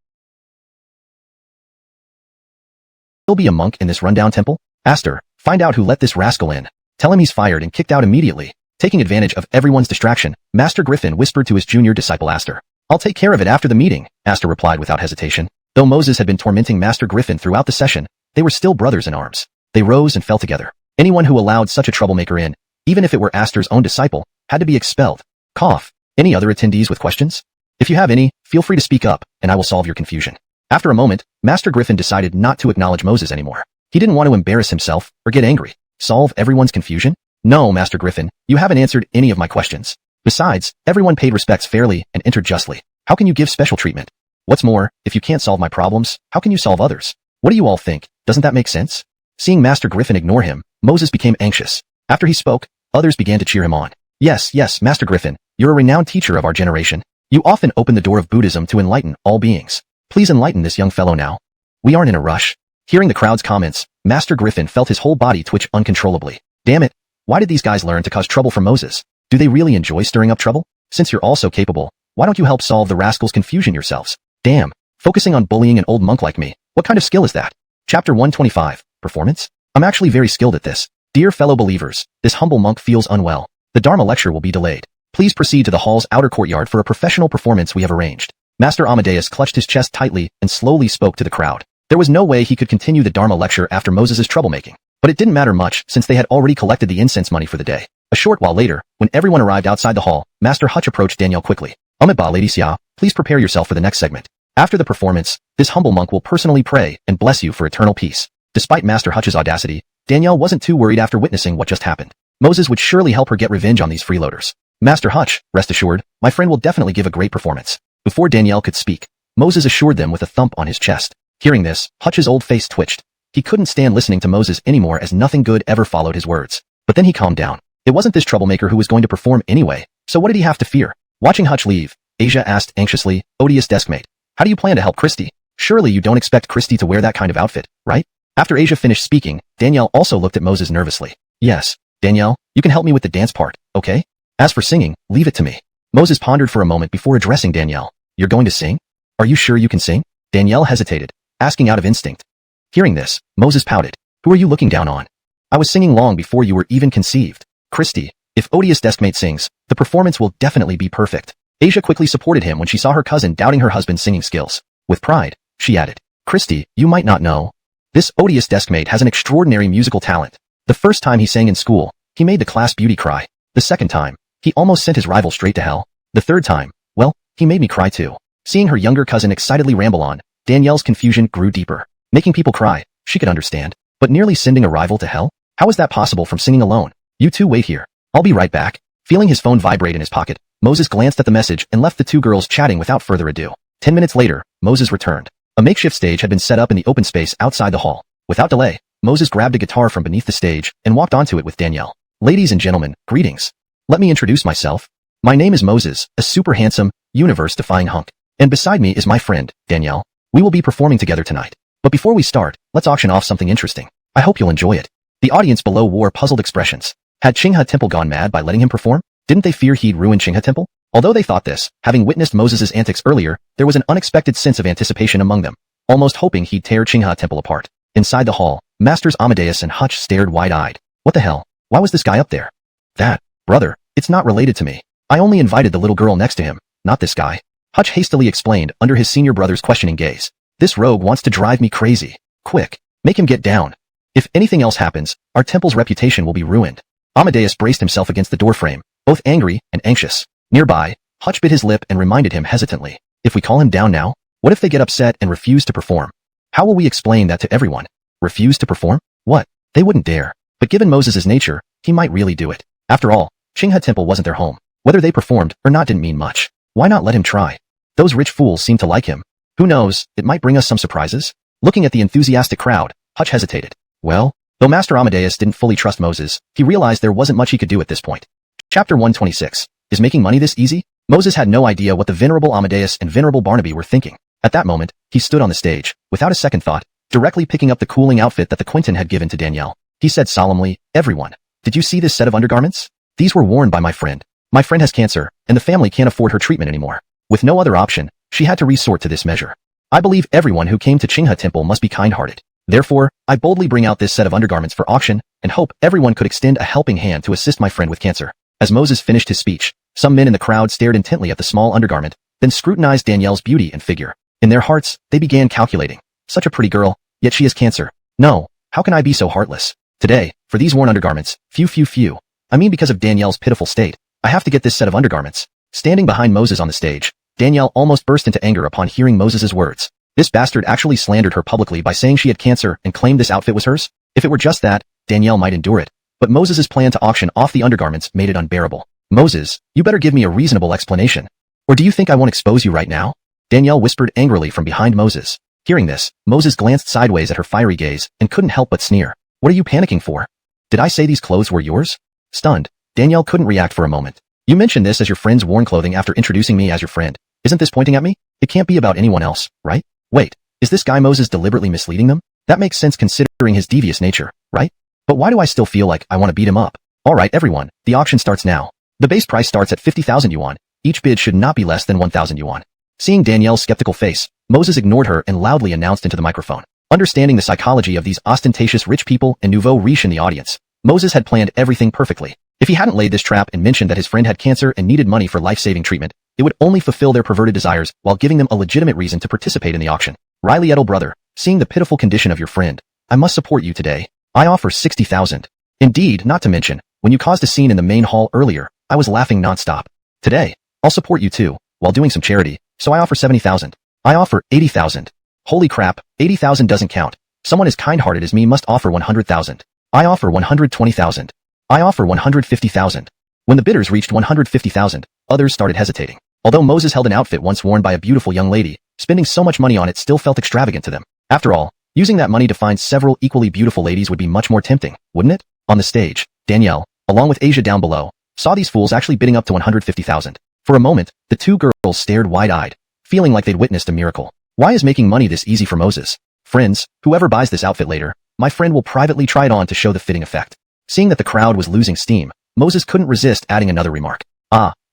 be a monk in this rundown temple? Aster, find out who let this rascal in. Tell him he's fired and kicked out immediately. Taking advantage of everyone's distraction, Master Griffin whispered to his junior disciple Aster. I'll take care of it after the meeting, Aster replied without hesitation. Though Moses had been tormenting Master Griffin throughout the session, they were still brothers in arms. They rose and fell together. Anyone who allowed such a troublemaker in, even if it were Aster's own disciple, had to be expelled. Cough. Any other attendees with questions? If you have any, feel free to speak up, and I will solve your confusion. After a moment, Master Griffin decided not to acknowledge Moses anymore. He didn't want to embarrass himself or get angry. Solve everyone's confusion? No, Master Griffin, you haven't answered any of my questions. Besides, everyone paid respects fairly and entered justly. How can you give special treatment? What's more, if you can't solve my problems, how can you solve others? What do you all think? Doesn't that make sense? Seeing Master Griffin ignore him, Moses became anxious. After he spoke, others began to cheer him on. Yes, Master Griffin, you're a renowned teacher of our generation. You often open the door of Buddhism to enlighten all beings. Please enlighten this young fellow now. We aren't in a rush. Hearing the crowd's comments, Master Griffin felt his whole body twitch uncontrollably. Damn it. Why did these guys learn to cause trouble for Moses? Do they really enjoy stirring up trouble? Since you're all so capable, why don't you help solve the rascal's confusion yourselves? Damn. Focusing on bullying an old monk like me. What kind of skill is that? Chapter 125. Performance? I'm actually very skilled at this. Dear fellow believers, this humble monk feels unwell. The Dharma lecture will be delayed. Please proceed to the hall's outer courtyard for a professional performance we have arranged. Master Amadeus clutched his chest tightly and slowly spoke to the crowd. There was no way he could continue the Dharma lecture after Moses' troublemaking. But it didn't matter much since they had already collected the incense money for the day. A short while later, when everyone arrived outside the hall, Master Hutch approached Danielle quickly. Amitabha, Lady Xia, please prepare yourself for the next segment. After the performance, this humble monk will personally pray and bless you for eternal peace. Despite Master Hutch's audacity, Danielle wasn't too worried after witnessing what just happened. Moses would surely help her get revenge on these freeloaders. Master Hutch, rest assured, my friend will definitely give a great performance. Before Danielle could speak, Moses assured them with a thump on his chest. Hearing this, Hutch's old face twitched. He couldn't stand listening to Moses anymore as nothing good ever followed his words. But then he calmed down. It wasn't this troublemaker who was going to perform anyway, so what did he have to fear? Watching Hutch leave, Asia asked anxiously, odious deskmate, how do you plan to help Christy? Surely you don't expect Christy to wear that kind of outfit, right? After Asia finished speaking, Danielle also looked at Moses nervously. Yes, Danielle, you can help me with the dance part, okay? As for singing, leave it to me. Moses pondered for a moment before addressing Danielle. You're going to sing? Are you sure you can sing? Danielle hesitated, asking out of instinct. Hearing this, Moses pouted. Who are you looking down on? I was singing long before you were even conceived. Christy, if odious deskmate sings, the performance will definitely be perfect. Asia quickly supported him when she saw her cousin doubting her husband's singing skills. With pride, she added, Christy, you might not know. This odious deskmate has an extraordinary musical talent. The first time he sang in school, he made the class beauty cry. The second time, he almost sent his rival straight to hell. The third time, well, he made me cry too. Seeing her younger cousin excitedly ramble on, Danielle's confusion grew deeper. Making people cry, she could understand. But nearly sending a rival to hell? How is that possible from singing alone? You two wait here. I'll be right back. Feeling his phone vibrate in his pocket, Moses glanced at the message and left the two girls chatting without further ado. 10 minutes later, Moses returned. A makeshift stage had been set up in the open space outside the hall. Without delay, Moses grabbed a guitar from beneath the stage and walked onto it with Danielle. Ladies and gentlemen, greetings. Let me introduce myself. My name is Moses, a super handsome, universe-defying hunk. And beside me is my friend, Danielle. We will be performing together tonight. But before we start, let's auction off something interesting. I hope you'll enjoy it. The audience below wore puzzled expressions. Had Qinghe Temple gone mad by letting him perform? Didn't they fear he'd ruin Qinghe Temple? Although they thought this, having witnessed Moses' antics earlier, there was an unexpected sense of anticipation among them, almost hoping he'd tear Qinghe Temple apart. Inside the hall, Masters Amadeus and Hutch stared wide-eyed. What the hell? Why was this guy up there? That, brother, it's not related to me. I only invited the little girl next to him, not this guy. Hutch hastily explained under his senior brother's questioning gaze. This rogue wants to drive me crazy. Quick, make him get down. If anything else happens, our temple's reputation will be ruined. Amadeus braced himself against the doorframe, both angry and anxious. Nearby, Hutch bit his lip and reminded him hesitantly. If we call him down now, what if they get upset and refuse to perform? How will we explain that to everyone? Refuse to perform? What? They wouldn't dare. But given Moses' nature, he might really do it. After all, Qinghe Temple wasn't their home. Whether they performed or not didn't mean much. Why not let him try? Those rich fools seemed to like him. Who knows, it might bring us some surprises? Looking at the enthusiastic crowd, Hutch hesitated. Well, though Master Amadeus didn't fully trust Moses, he realized there wasn't much he could do at this point. Chapter 126. Is making money this easy? Moses had no idea what the venerable Amadeus and venerable Barnaby were thinking. At that moment, he stood on the stage, without a second thought, directly picking up the cooling outfit that the Quinton had given to Danielle. He said solemnly, "Everyone, did you see this set of undergarments? These were worn by my friend. My friend has cancer, and the family can't afford her treatment anymore. With no other option, she had to resort to this measure. I believe everyone who came to Qinghe Temple must be kind-hearted. Therefore, I boldly bring out this set of undergarments for auction, and hope everyone could extend a helping hand to assist my friend with cancer." As Moses finished his speech, some men in the crowd stared intently at the small undergarment, then scrutinized Danielle's beauty and figure. In their hearts, they began calculating. Such a pretty girl, yet she has cancer. No, how can I be so heartless? Today, for these worn undergarments, few. I mean because of Danielle's pitiful state, I have to get this set of undergarments. Standing behind Moses on the stage, Danielle almost burst into anger upon hearing Moses's words. This bastard actually slandered her publicly by saying she had cancer and claimed this outfit was hers? If it were just that, Danielle might endure it. But Moses's plan to auction off the undergarments made it unbearable. Moses, you better give me a reasonable explanation. Or do you think I won't expose you right now? Danielle whispered angrily from behind Moses. Hearing this, Moses glanced sideways at her fiery gaze and couldn't help but sneer. What are you panicking for? Did I say these clothes were yours? Stunned, Danielle couldn't react for a moment. You mentioned this as your friend's worn clothing after introducing me as your friend. Isn't this pointing at me? It can't be about anyone else, right? Wait, is this guy Moses deliberately misleading them? That makes sense considering his devious nature, right? But why do I still feel like I want to beat him up? Alright everyone, the auction starts now. The base price starts at 50,000 yuan. Each bid should not be less than 1,000 yuan. Seeing Danielle's skeptical face, Moses ignored her and loudly announced into the microphone. Understanding the psychology of these ostentatious rich people and nouveau riche in the audience, Moses had planned everything perfectly. If he hadn't laid this trap and mentioned that his friend had cancer and needed money for life-saving treatment, it would only fulfill their perverted desires while giving them a legitimate reason to participate in the auction. Riley Edel brother, seeing the pitiful condition of your friend, I must support you today. I offer 60,000. Indeed, not to mention, when you caused a scene in the main hall earlier, I was laughing non-stop. Today, I'll support you too, while doing some charity, so I offer 70,000. I offer 80,000. Holy crap, 80,000 doesn't count. Someone as kind-hearted as me must offer 100,000. I offer 120,000. I offer 150,000. When the bidders reached 150,000, others started hesitating. Although Moses held an outfit once worn by a beautiful young lady, spending so much money on it still felt extravagant to them. After all, using that money to find several equally beautiful ladies would be much more tempting, wouldn't it? On the stage, Danielle, along with Asia down below, saw these fools actually bidding up to 150,000. For a moment, the two girls stared wide-eyed, feeling like they'd witnessed a miracle. Why is making money this easy for Moses? Friends, whoever buys this outfit later, my friend will privately try it on to show the fitting effect. Seeing that the crowd was losing steam, Moses couldn't resist adding another remark.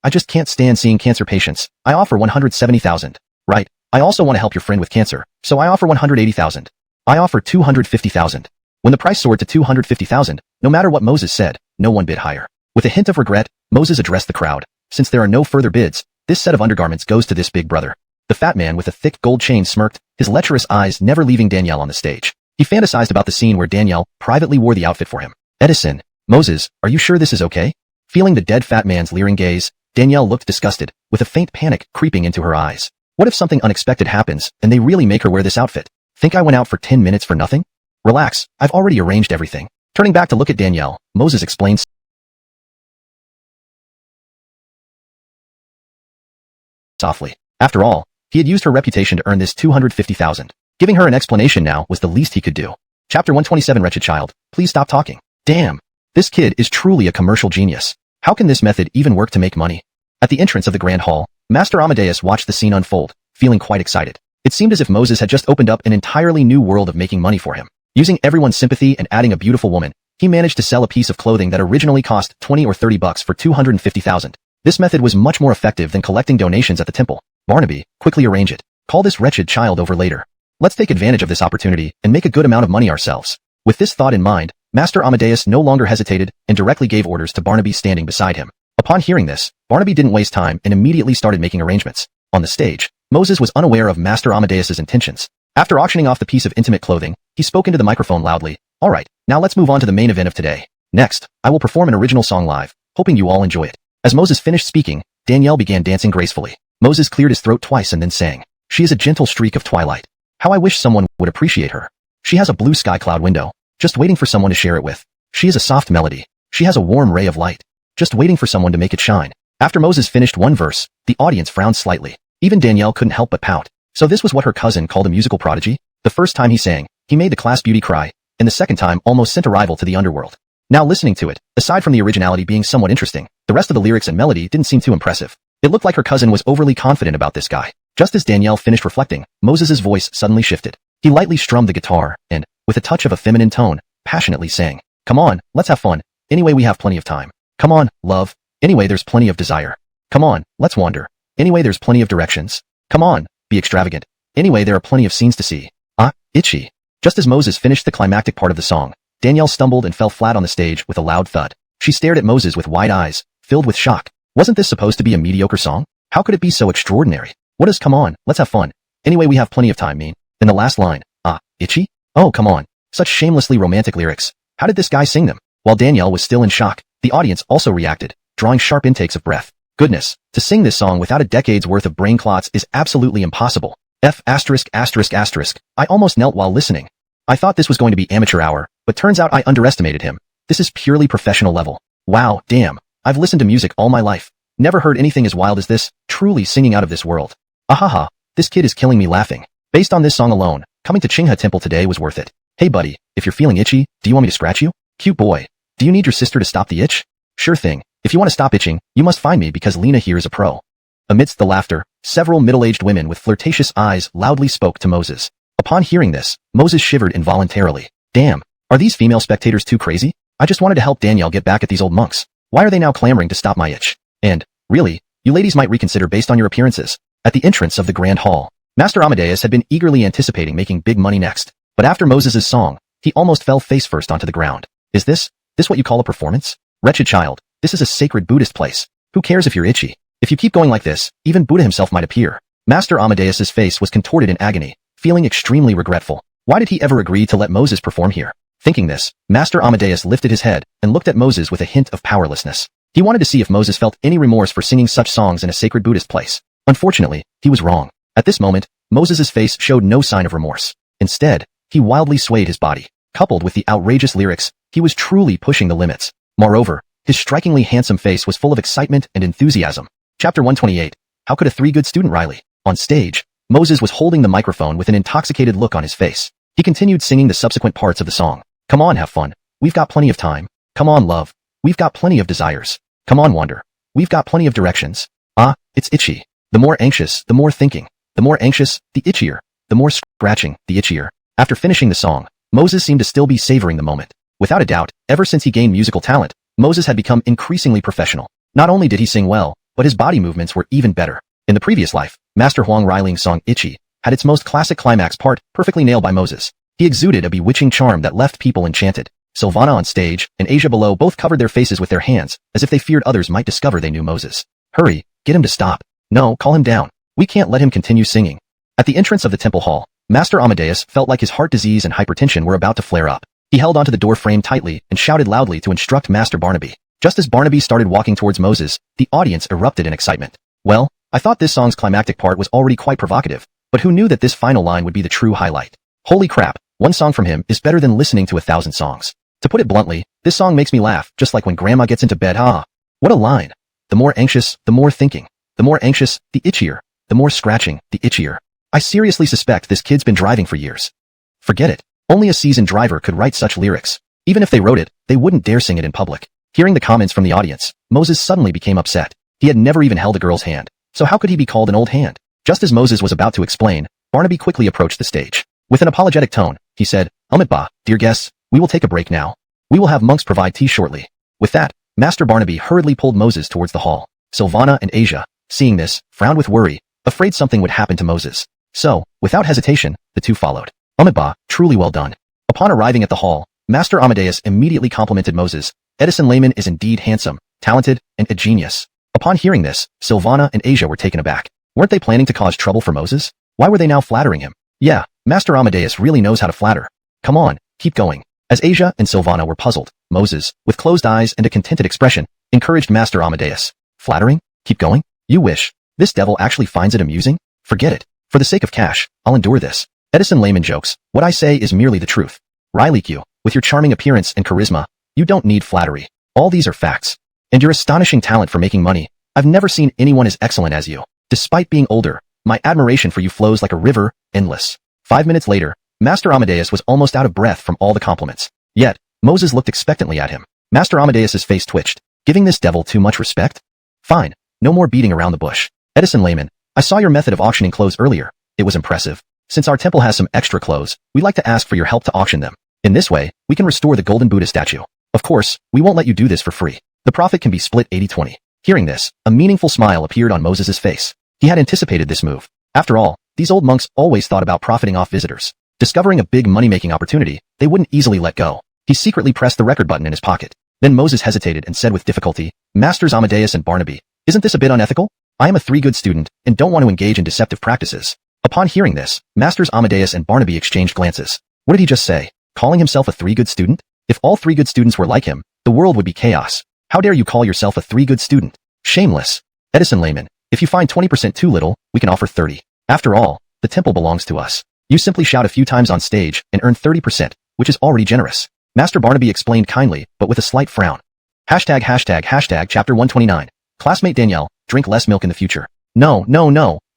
I just can't stand seeing cancer patients. I offer 170,000. Right, I also want to help your friend with cancer, so I offer 180,000. I offer 250,000. When the price soared to 250,000, no matter what Moses said, no one bid higher. With a hint of regret, Moses addressed the crowd. Since there are no further bids, this set of undergarments goes to this big brother. The fat man with a thick gold chain smirked, his lecherous eyes never leaving Danielle on the stage. He fantasized about the scene where Danielle privately wore the outfit for him. Edison, Moses, are you sure this is okay? Feeling the dead fat man's leering gaze, Danielle looked disgusted, with a faint panic creeping into her eyes. What if something unexpected happens, and they really make her wear this outfit? Think I went out for 10 minutes for nothing? Relax, I've already arranged everything. Turning back to look at Danielle, Moses explained softly. After all, he had used her reputation to earn this 250,000. Giving her an explanation now was the least he could do. Chapter 127 Wretched child, please stop talking. Damn. This kid is truly a commercial genius. How can this method even work to make money? At the entrance of the grand hall, Master Amadeus watched the scene unfold, feeling quite excited. It seemed as if Moses had just opened up an entirely new world of making money for him. Using everyone's sympathy and adding a beautiful woman, he managed to sell a piece of clothing that originally cost 20 or 30 bucks for 250,000. This method was much more effective than collecting donations at the temple. Barnaby, quickly arrange it. Call this wretched child over later. Let's take advantage of this opportunity and make a good amount of money ourselves. With this thought in mind, Master Amadeus no longer hesitated and directly gave orders to Barnaby standing beside him. Upon hearing this, Barnaby didn't waste time and immediately started making arrangements. On the stage, Moses was unaware of Master Amadeus's intentions. After auctioning off the piece of intimate clothing, he spoke into the microphone loudly. Alright, now let's move on to the main event of today. Next, I will perform an original song live, hoping you all enjoy it. As Moses finished speaking, Danielle began dancing gracefully. Moses cleared his throat twice and then sang. She is a gentle streak of twilight. How I wish someone would appreciate her. She has a blue sky cloud window, just waiting for someone to share it with. She is a soft melody. She has a warm ray of light, just waiting for someone to make it shine. After Moses finished one verse, the audience frowned slightly. Even Danielle couldn't help but pout. So this was what her cousin called a musical prodigy? The first time he sang, he made the class beauty cry, and the second time almost sent a rival to the underworld. Now listening to it, aside from the originality being somewhat interesting, the rest of the lyrics and melody didn't seem too impressive. It looked like her cousin was overly confident about this guy. Just as Danielle finished reflecting, Moses's voice suddenly shifted. He lightly strummed the guitar, and, with a touch of a feminine tone, passionately sang, "Come on, let's have fun. Anyway, we have plenty of time. Come on, love. Anyway, there's plenty of desire. Come on, let's wander. Anyway, there's plenty of directions. Come on, be extravagant. Anyway, there are plenty of scenes to see. Ah, itchy." Just as Moses finished the climactic part of the song, Danielle stumbled and fell flat on the stage with a loud thud. She stared at Moses with wide eyes, filled with shock. Wasn't this supposed to be a mediocre song? How could it be so extraordinary? What does "come on, let's have fun. Anyway, we have plenty of time" mean? And the last line, "Ah, itchy? Oh, come on." Such shamelessly romantic lyrics. How did this guy sing them? While Danielle was still in shock, the audience also reacted, drawing sharp intakes of breath. Goodness, to sing this song without a decade's worth of brain clots is absolutely impossible. I almost knelt while listening. I thought this was going to be amateur hour, but turns out I underestimated him. This is purely professional level. Wow, damn. I've listened to music all my life. Never heard anything as wild as this, truly singing out of this world. Ahaha, this kid is killing me laughing. Based on this song alone, coming to Chingha Temple today was worth it. Hey buddy, if you're feeling itchy, do you want me to scratch you? Cute boy. Do you need your sister to stop the itch? Sure thing. If you want to stop itching, you must find me because Lena here is a pro. Amidst the laughter, several middle-aged women with flirtatious eyes loudly spoke to Moses. Upon hearing this, Moses shivered involuntarily. Damn, are these female spectators too crazy? I just wanted to help Danielle get back at these old monks. Why are they now clamoring to stop my itch? And, really, you ladies might reconsider based on your appearances. At the entrance of the grand hall, Master Amadeus had been eagerly anticipating making big money next. But after Moses's song, he almost fell face first onto the ground. Is this what you call a performance? Wretched child, this is a sacred Buddhist place. Who cares if you're itchy? If you keep going like this, even Buddha himself might appear. Master Amadeus's face was contorted in agony, feeling extremely regretful. Why did he ever agree to let Moses perform here? Thinking this, Master Amadeus lifted his head and looked at Moses with a hint of powerlessness. He wanted to see if Moses felt any remorse for singing such songs in a sacred Buddhist place. Unfortunately, he was wrong. At this moment, Moses's face showed no sign of remorse. Instead, he wildly swayed his body. Coupled with the outrageous lyrics, he was truly pushing the limits. Moreover, his strikingly handsome face was full of excitement and enthusiasm. Chapter 128. How could a three-good student Riley? On stage, Moses was holding the microphone with an intoxicated look on his face. He continued singing the subsequent parts of the song. Come on, have fun. We've got plenty of time. Come on, love. We've got plenty of desires. Come on, wander. We've got plenty of directions. Ah, it's itchy. The more anxious, the more thinking. The more anxious, the itchier. The more scratching, the itchier. After finishing the song, Moses seemed to still be savoring the moment. Without a doubt, ever since he gained musical talent, Moses had become increasingly professional. Not only did he sing well, but his body movements were even better. In the previous life, Master Huang Reiling's song Itchy had its most classic climax part perfectly nailed by Moses. He exuded a bewitching charm that left people enchanted. Silvana on stage and Asia below both covered their faces with their hands, as if they feared others might discover they knew Moses. Hurry, get him to stop. No, calm him down. We can't let him continue singing. At the entrance of the temple hall, Master Amadeus felt like his heart disease and hypertension were about to flare up. He held onto the door frame tightly and shouted loudly to instruct Master Barnaby. Just as Barnaby started walking towards Moses, the audience erupted in excitement. Well, I thought this song's climactic part was already quite provocative, but who knew that this final line would be the true highlight? Holy crap, one song from him is better than listening to 1,000 songs. To put it bluntly, this song makes me laugh just like when grandma gets into bed. Ah, what a line. The more anxious, the more thinking. The more anxious, the itchier. The more scratching, the itchier. I seriously suspect this kid's been driving for years. Forget it. Only a seasoned driver could write such lyrics. Even if they wrote it, they wouldn't dare sing it in public. Hearing the comments from the audience, Moses suddenly became upset. He had never even held a girl's hand, so how could he be called an old hand? Just as Moses was about to explain, Barnaby quickly approached the stage. With an apologetic tone, he said, Umitba, dear guests, we will take a break now. We will have monks provide tea shortly. With that, Master Barnaby hurriedly pulled Moses towards the hall. Silvana and Asia, seeing this, frowned with worry, afraid something would happen to Moses. So, without hesitation, the two followed. Umitba, truly well done. Upon arriving at the hall, Master Amadeus immediately complimented Moses. Edison Layman is indeed handsome, talented, and a genius. Upon hearing this, Silvana and Asia were taken aback. Weren't they planning to cause trouble for Moses? Why were they now flattering him? Yeah, Master Amadeus really knows how to flatter. Come on, keep going. As Asia and Silvana were puzzled, Moses, with closed eyes and a contented expression, encouraged Master Amadeus. Flattering? Keep going? You wish. This devil actually finds it amusing? Forget it. For the sake of cash, I'll endure this. Edison Layman jokes. What I say is merely the truth. Riley Q, with your charming appearance and charisma, you don't need flattery. All these are facts. And your astonishing talent for making money, I've never seen anyone as excellent as you. Despite being older, My admiration for you flows like a river, endless. 5 minutes later, Master Amadeus was almost out of breath from all the compliments. Yet, Moses looked expectantly at him. Master Amadeus's face twitched. Giving this devil too much respect? Fine. No more beating around the bush. Edison Layman, I saw your method of auctioning clothes earlier. It was impressive. Since our temple has some extra clothes, we'd like to ask for your help to auction them. In this way, we can restore the golden Buddha statue. Of course, we won't let you do this for free. The profit can be split 80-20. Hearing this, a meaningful smile appeared on Moses's face. He had anticipated this move. After all, these old monks always thought about profiting off visitors. Discovering a big money-making opportunity, they wouldn't easily let go. He secretly pressed the record button in his pocket. Then Moses hesitated and said with difficulty, Masters Amadeus and Barnaby, isn't this a bit unethical? I am a 3-good student and don't want to engage in deceptive practices. Upon hearing this, Masters Amadeus and Barnaby exchanged glances. What did he just say? Calling himself a 3-good student? If all 3 good students were like him, the world would be chaos. How dare you call yourself a 3-good student? Shameless. Edison Layman, if you find 20% too little, we can offer 30. After all, the temple belongs to us. You simply shout a few times on stage and earn 30%, which is already generous. Master Barnaby explained kindly, but with a slight frown. Hashtag chapter 129. Classmate Danielle, drink less milk in the future. No,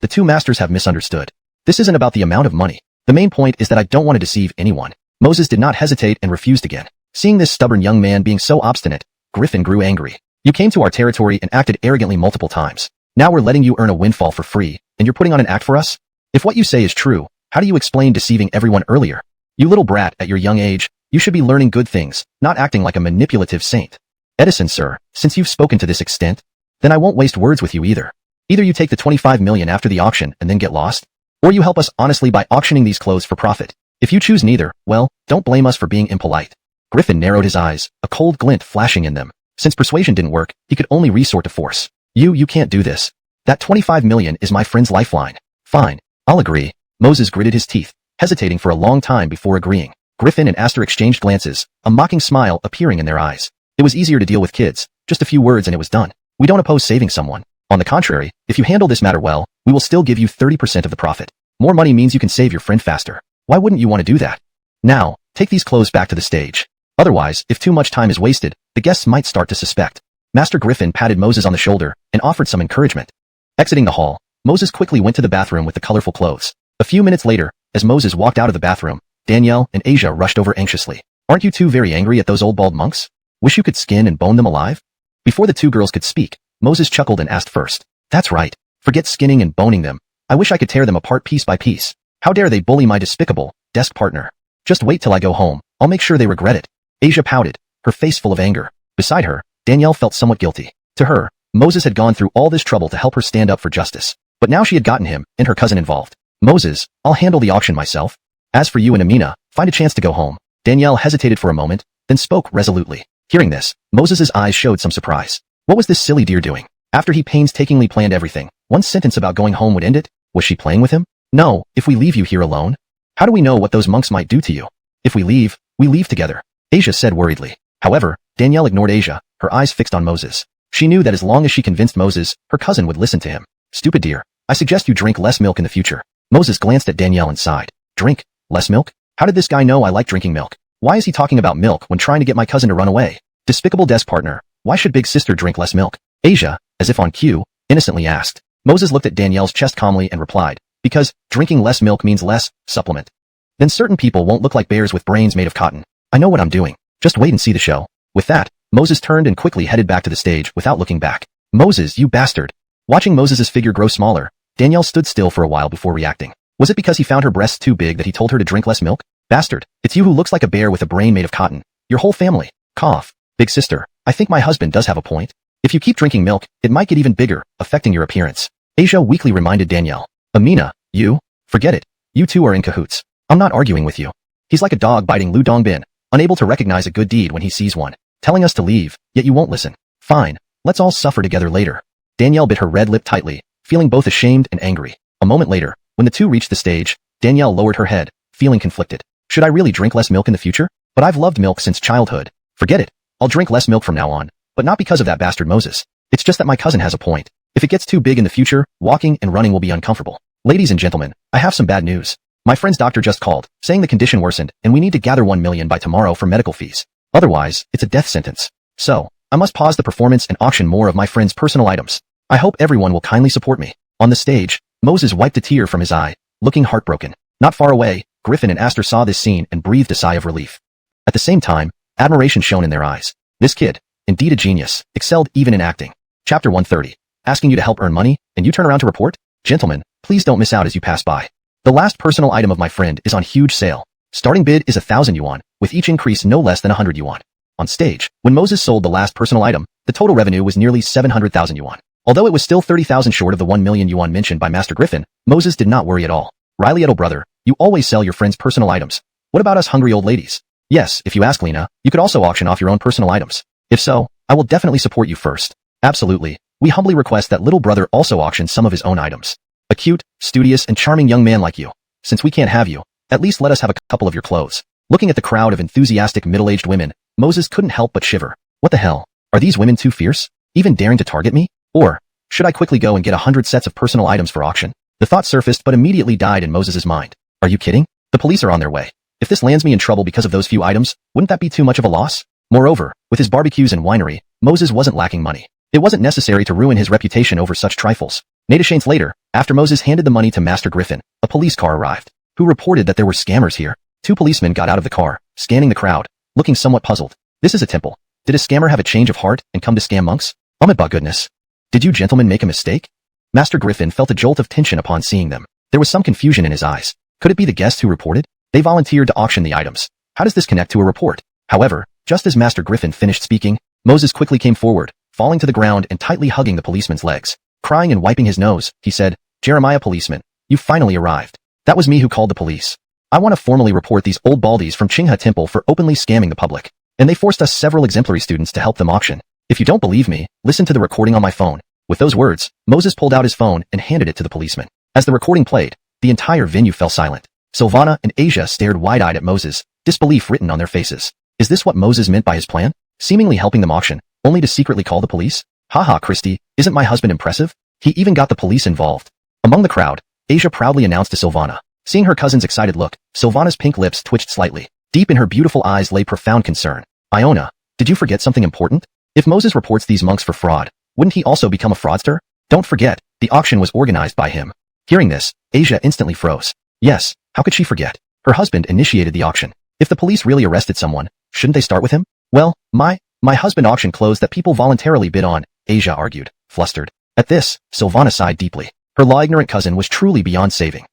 the two masters have misunderstood. This isn't about the amount of money. The main point is that I don't want to deceive anyone. Moses did not hesitate and refused again. Seeing this stubborn young man being so obstinate, Griffin grew angry. You came to our territory and acted arrogantly multiple times. Now we're letting you earn a windfall for free, and you're putting on an act for us? If what you say is true, how do you explain deceiving everyone earlier? You little brat, at your young age, you should be learning good things, not acting like a manipulative saint. Edison, sir, since you've spoken to this extent, then I won't waste words with you either. Either you take the 25 million after the auction and then get lost, or you help us honestly by auctioning these clothes for profit. If you choose neither, well, don't blame us for being impolite. Griffin narrowed his eyes, a cold glint flashing in them. Since persuasion didn't work, he could only resort to force. You can't do this. That 25 million is my friend's lifeline. Fine, I'll agree. Moses gritted his teeth, hesitating for a long time before agreeing. Griffin and Astor exchanged glances, a mocking smile appearing in their eyes. It was easier to deal with kids, just a few words and it was done. We don't oppose saving someone. On the contrary, if you handle this matter well, we will still give you 30% of the profit. More money means you can save your friend faster. Why wouldn't you want to do that? Now, take these clothes back to the stage. Otherwise, if too much time is wasted, the guests might start to suspect. Master Griffin patted Moses on the shoulder and offered some encouragement. Exiting the hall, Moses quickly went to the bathroom with the colorful clothes. A few minutes later, as Moses walked out of the bathroom, Danielle and Asia rushed over anxiously. Aren't you two very angry at those old bald monks? Wish you could skin and bone them alive? Before the two girls could speak, Moses chuckled and asked first. That's right. Forget skinning and boning them. I wish I could tear them apart piece by piece. How dare they bully my despicable desk partner? Just wait till I go home. I'll make sure they regret it. Asia pouted, her face full of anger. Beside her, Danielle felt somewhat guilty. To her, Moses had gone through all this trouble to help her stand up for justice. But now she had gotten him and her cousin involved. Moses, I'll handle the auction myself. As for you and Amina, find a chance to go home. Danielle hesitated for a moment, then spoke resolutely. Hearing this, Moses's eyes showed some surprise. What was this silly dear doing? After he painstakingly planned everything, one sentence about going home would end it? Was she playing with him? No, if we leave you here alone. How do we know what those monks might do to you? If we leave together, Asia said worriedly. However, Danielle ignored Asia, her eyes fixed on Moses. She knew that as long as she convinced Moses, her cousin would listen to him. Stupid dear, I suggest you drink less milk in the future. Moses glanced at Danielle and sighed. Drink less milk? How did this guy know I like drinking milk? Why is he talking about milk when trying to get my cousin to run away? Despicable desk partner, why should big sister drink less milk? Asia, as if on cue, innocently asked. Moses looked at Danielle's chest calmly and replied, because drinking less milk means less supplement. Then certain people won't look like bears with brains made of cotton. I know what I'm doing. Just wait and see the show. With that, Moses turned and quickly headed back to the stage without looking back. Moses, you bastard. Watching Moses's figure grow smaller, Danielle stood still for a while before reacting. Was it because he found her breasts too big that he told her to drink less milk? Bastard, it's you who looks like a bear with a brain made of cotton. Your whole family. Cough. Big sister, I think my husband does have a point. If you keep drinking milk, it might get even bigger, affecting your appearance. Asia weakly reminded Danielle. Amina, you? Forget it. You two are in cahoots. I'm not arguing with you. He's like a dog biting Lu Dongbin, unable to recognize a good deed when he sees one, telling us to leave, yet you won't listen. Fine, let's all suffer together later. Danielle bit her red lip tightly, feeling both ashamed and angry. A moment later, when the two reached the stage, Danielle lowered her head, feeling conflicted. Should I really drink less milk in the future? But I've loved milk since childhood. Forget it. I'll drink less milk from now on, but not because of that bastard Moses. It's just that my cousin has a point. If it gets too big in the future, walking and running will be uncomfortable. Ladies and gentlemen, I have some bad news. My friend's doctor just called, saying the condition worsened, and we need to gather 1 million by tomorrow for medical fees. Otherwise, it's a death sentence. So, I must pause the performance and auction more of my friend's personal items. I hope everyone will kindly support me. On the stage, Moses wiped a tear from his eye, looking heartbroken. Not far away, Griffin and Aster saw this scene and breathed a sigh of relief. At the same time, admiration shone in their eyes. This kid, indeed a genius, excelled even in acting. Chapter 130. Asking you to help earn money, and you turn around to report? Gentlemen, please don't miss out as you pass by. The last personal item of my friend is on huge sale. Starting bid is 1,000 yuan, with each increase no less than 100 yuan. On stage, when Moses sold the last personal item, the total revenue was nearly 700,000 yuan. Although it was still 30,000 short of the 1 million yuan mentioned by Master Griffin, Moses did not worry at all. Riley, little brother, you always sell your friends' personal items. What about us hungry old ladies? Yes, if you ask Lena, you could also auction off your own personal items. If so, I will definitely support you first. Absolutely. We humbly request that little brother also auction some of his own items. A cute, studious, and charming young man like you. Since we can't have you, at least let us have a couple of your clothes. Looking at the crowd of enthusiastic middle-aged women, Moses couldn't help but shiver. What the hell? Are these women too fierce? Even daring to target me? Or, should I quickly go and get 100 sets of personal items for auction? The thought surfaced but immediately died in Moses's mind. Are you kidding? The police are on their way. If this lands me in trouble because of those few items, wouldn't that be too much of a loss? Moreover, with his barbecues and winery, Moses wasn't lacking money. It wasn't necessary to ruin his reputation over such trifles. Nadachains later, after Moses handed the money to Master Griffin, a police car arrived, who reported that there were scammers here. Two policemen got out of the car, scanning the crowd, looking somewhat puzzled. This is a temple. Did a scammer have a change of heart and come to scam monks? By goodness. Did you gentlemen make a mistake? Master Griffin felt a jolt of tension upon seeing them. There was some confusion in his eyes. Could it be the guests who reported? They volunteered to auction the items. How does this connect to a report? However, just as Master Griffin finished speaking, Moses quickly came forward, falling to the ground and tightly hugging the policeman's legs. Crying and wiping his nose, he said, Jeremiah policeman, you finally arrived. That was me who called the police. I want to formally report these old baldies from Qinghe Temple for openly scamming the public. And they forced us several exemplary students to help them auction. If you don't believe me, listen to the recording on my phone. With those words, Moses pulled out his phone and handed it to the policeman. As the recording played, the entire venue fell silent. Silvana and Asia stared wide-eyed at Moses, disbelief written on their faces. Is this what Moses meant by his plan? Seemingly helping them auction, only to secretly call the police? Haha, Christy, isn't my husband impressive? He even got the police involved. Among the crowd, Asia proudly announced to Silvana. Seeing her cousin's excited look, Silvana's pink lips twitched slightly. Deep in her beautiful eyes lay profound concern. Iona, did you forget something important? If Moses reports these monks for fraud, wouldn't he also become a fraudster? Don't forget, the auction was organized by him. Hearing this, Asia instantly froze. Yes, how could she forget? Her husband initiated the auction. If the police really arrested someone, shouldn't they start with him? Well, my husband auctioned clothes that people voluntarily bid on, Asia argued, flustered. At this, Silvana sighed deeply. Her law-ignorant cousin was truly beyond saving.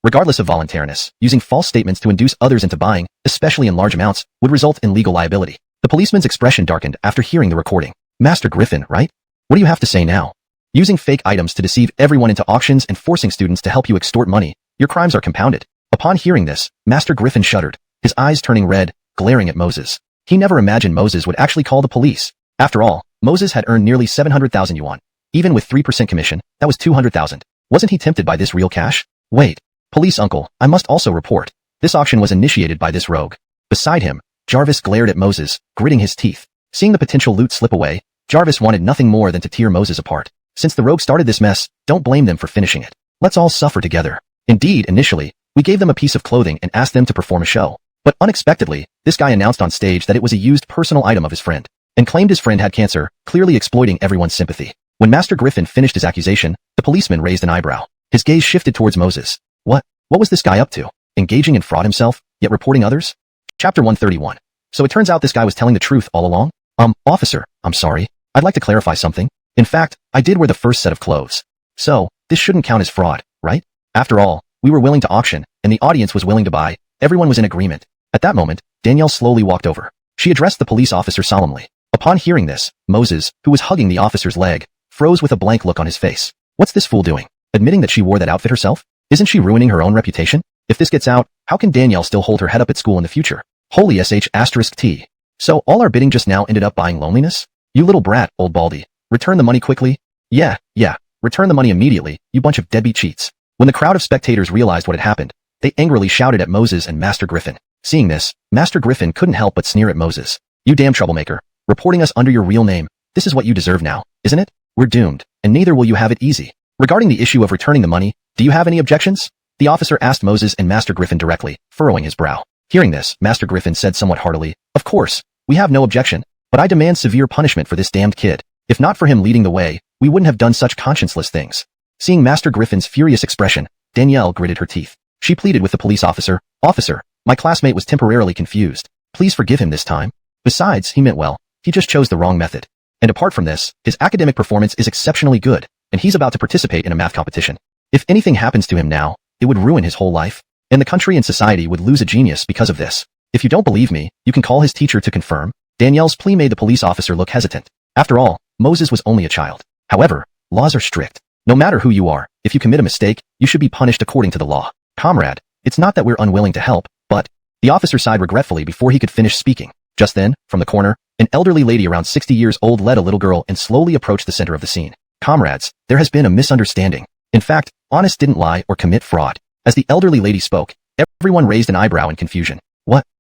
Regardless of voluntariness, using false statements to induce others into buying, especially in large amounts, would result in legal liability. The policeman's expression darkened after hearing the recording. Master Griffin, right? What do you have to say now? Using fake items to deceive everyone into auctions and forcing students to help you extort money, your crimes are compounded. Upon hearing this, Master Griffin shuddered, his eyes turning red, glaring at Moses. He never imagined Moses would actually call the police. After all, Moses had earned nearly 700,000 yuan. Even with 3% commission, that was 200,000. Wasn't he tempted by this real cash? Wait. Police uncle, I must also report. This auction was initiated by this rogue. Beside him, Jarvis glared at Moses, gritting his teeth. Seeing the potential loot slip away, Jarvis wanted nothing more than to tear Moses apart. Since the rogue started this mess, don't blame them for finishing it. Let's all suffer together. Indeed, initially, we gave them a piece of clothing and asked them to perform a show. But unexpectedly, this guy announced on stage that it was a used personal item of his friend, and claimed his friend had cancer, clearly exploiting everyone's sympathy. When Master Griffin finished his accusation, the policeman raised an eyebrow. His gaze shifted towards Moses. What was this guy up to? Engaging in fraud himself, yet reporting others? Chapter 131. So it turns out this guy was telling the truth all along? Officer, I'm sorry. I'd like to clarify something. In fact, I did wear the first set of clothes. So, this shouldn't count as fraud, right? After all, we were willing to auction, and the audience was willing to buy. Everyone was in agreement. At that moment, Danielle slowly walked over. She addressed the police officer solemnly. Upon hearing this, Moses, who was hugging the officer's leg, froze with a blank look on his face. What's this fool doing? Admitting that she wore that outfit herself? Isn't she ruining her own reputation? If this gets out, how can Danielle still hold her head up at school in the future? Holy sh**t. So all our bidding just now ended up buying loneliness? You little brat, old baldy. Return the money quickly? Yeah. Return the money immediately, you bunch of deadbeat cheats. When the crowd of spectators realized what had happened, they angrily shouted at Moses and Master Griffin. Seeing this, Master Griffin couldn't help but sneer at Moses. You damn troublemaker. Reporting us under your real name. This is what you deserve now, isn't it? We're doomed, and neither will you have it easy. Regarding the issue of returning the money, do you have any objections? The officer asked Moses and Master Griffin directly, furrowing his brow. Hearing this, Master Griffin said somewhat heartily, Of course, we have no objection, but I demand severe punishment for this damned kid. If not for him leading the way, we wouldn't have done such conscienceless things. Seeing Master Griffin's furious expression, Danielle gritted her teeth. She pleaded with the police officer, "Officer, my classmate was temporarily confused. Please forgive him this time. Besides, he meant well. He just chose the wrong method. And apart from this, his academic performance is exceptionally good, and he's about to participate in a math competition. If anything happens to him now, it would ruin his whole life, and the country and society would lose a genius because of this. If you don't believe me, you can call his teacher to confirm." Danielle's plea made the police officer look hesitant. After all, Moses was only a child. However, laws are strict. No matter who you are, if you commit a mistake, you should be punished according to the law. Comrade, it's not that we're unwilling to help, but... The officer sighed regretfully before he could finish speaking. Just then, from the corner, an elderly lady around 60 years old led a little girl and slowly approached the center of the scene. Comrades, there has been a misunderstanding. In fact, Honest didn't lie or commit fraud. As the elderly lady spoke, everyone raised an eyebrow in confusion.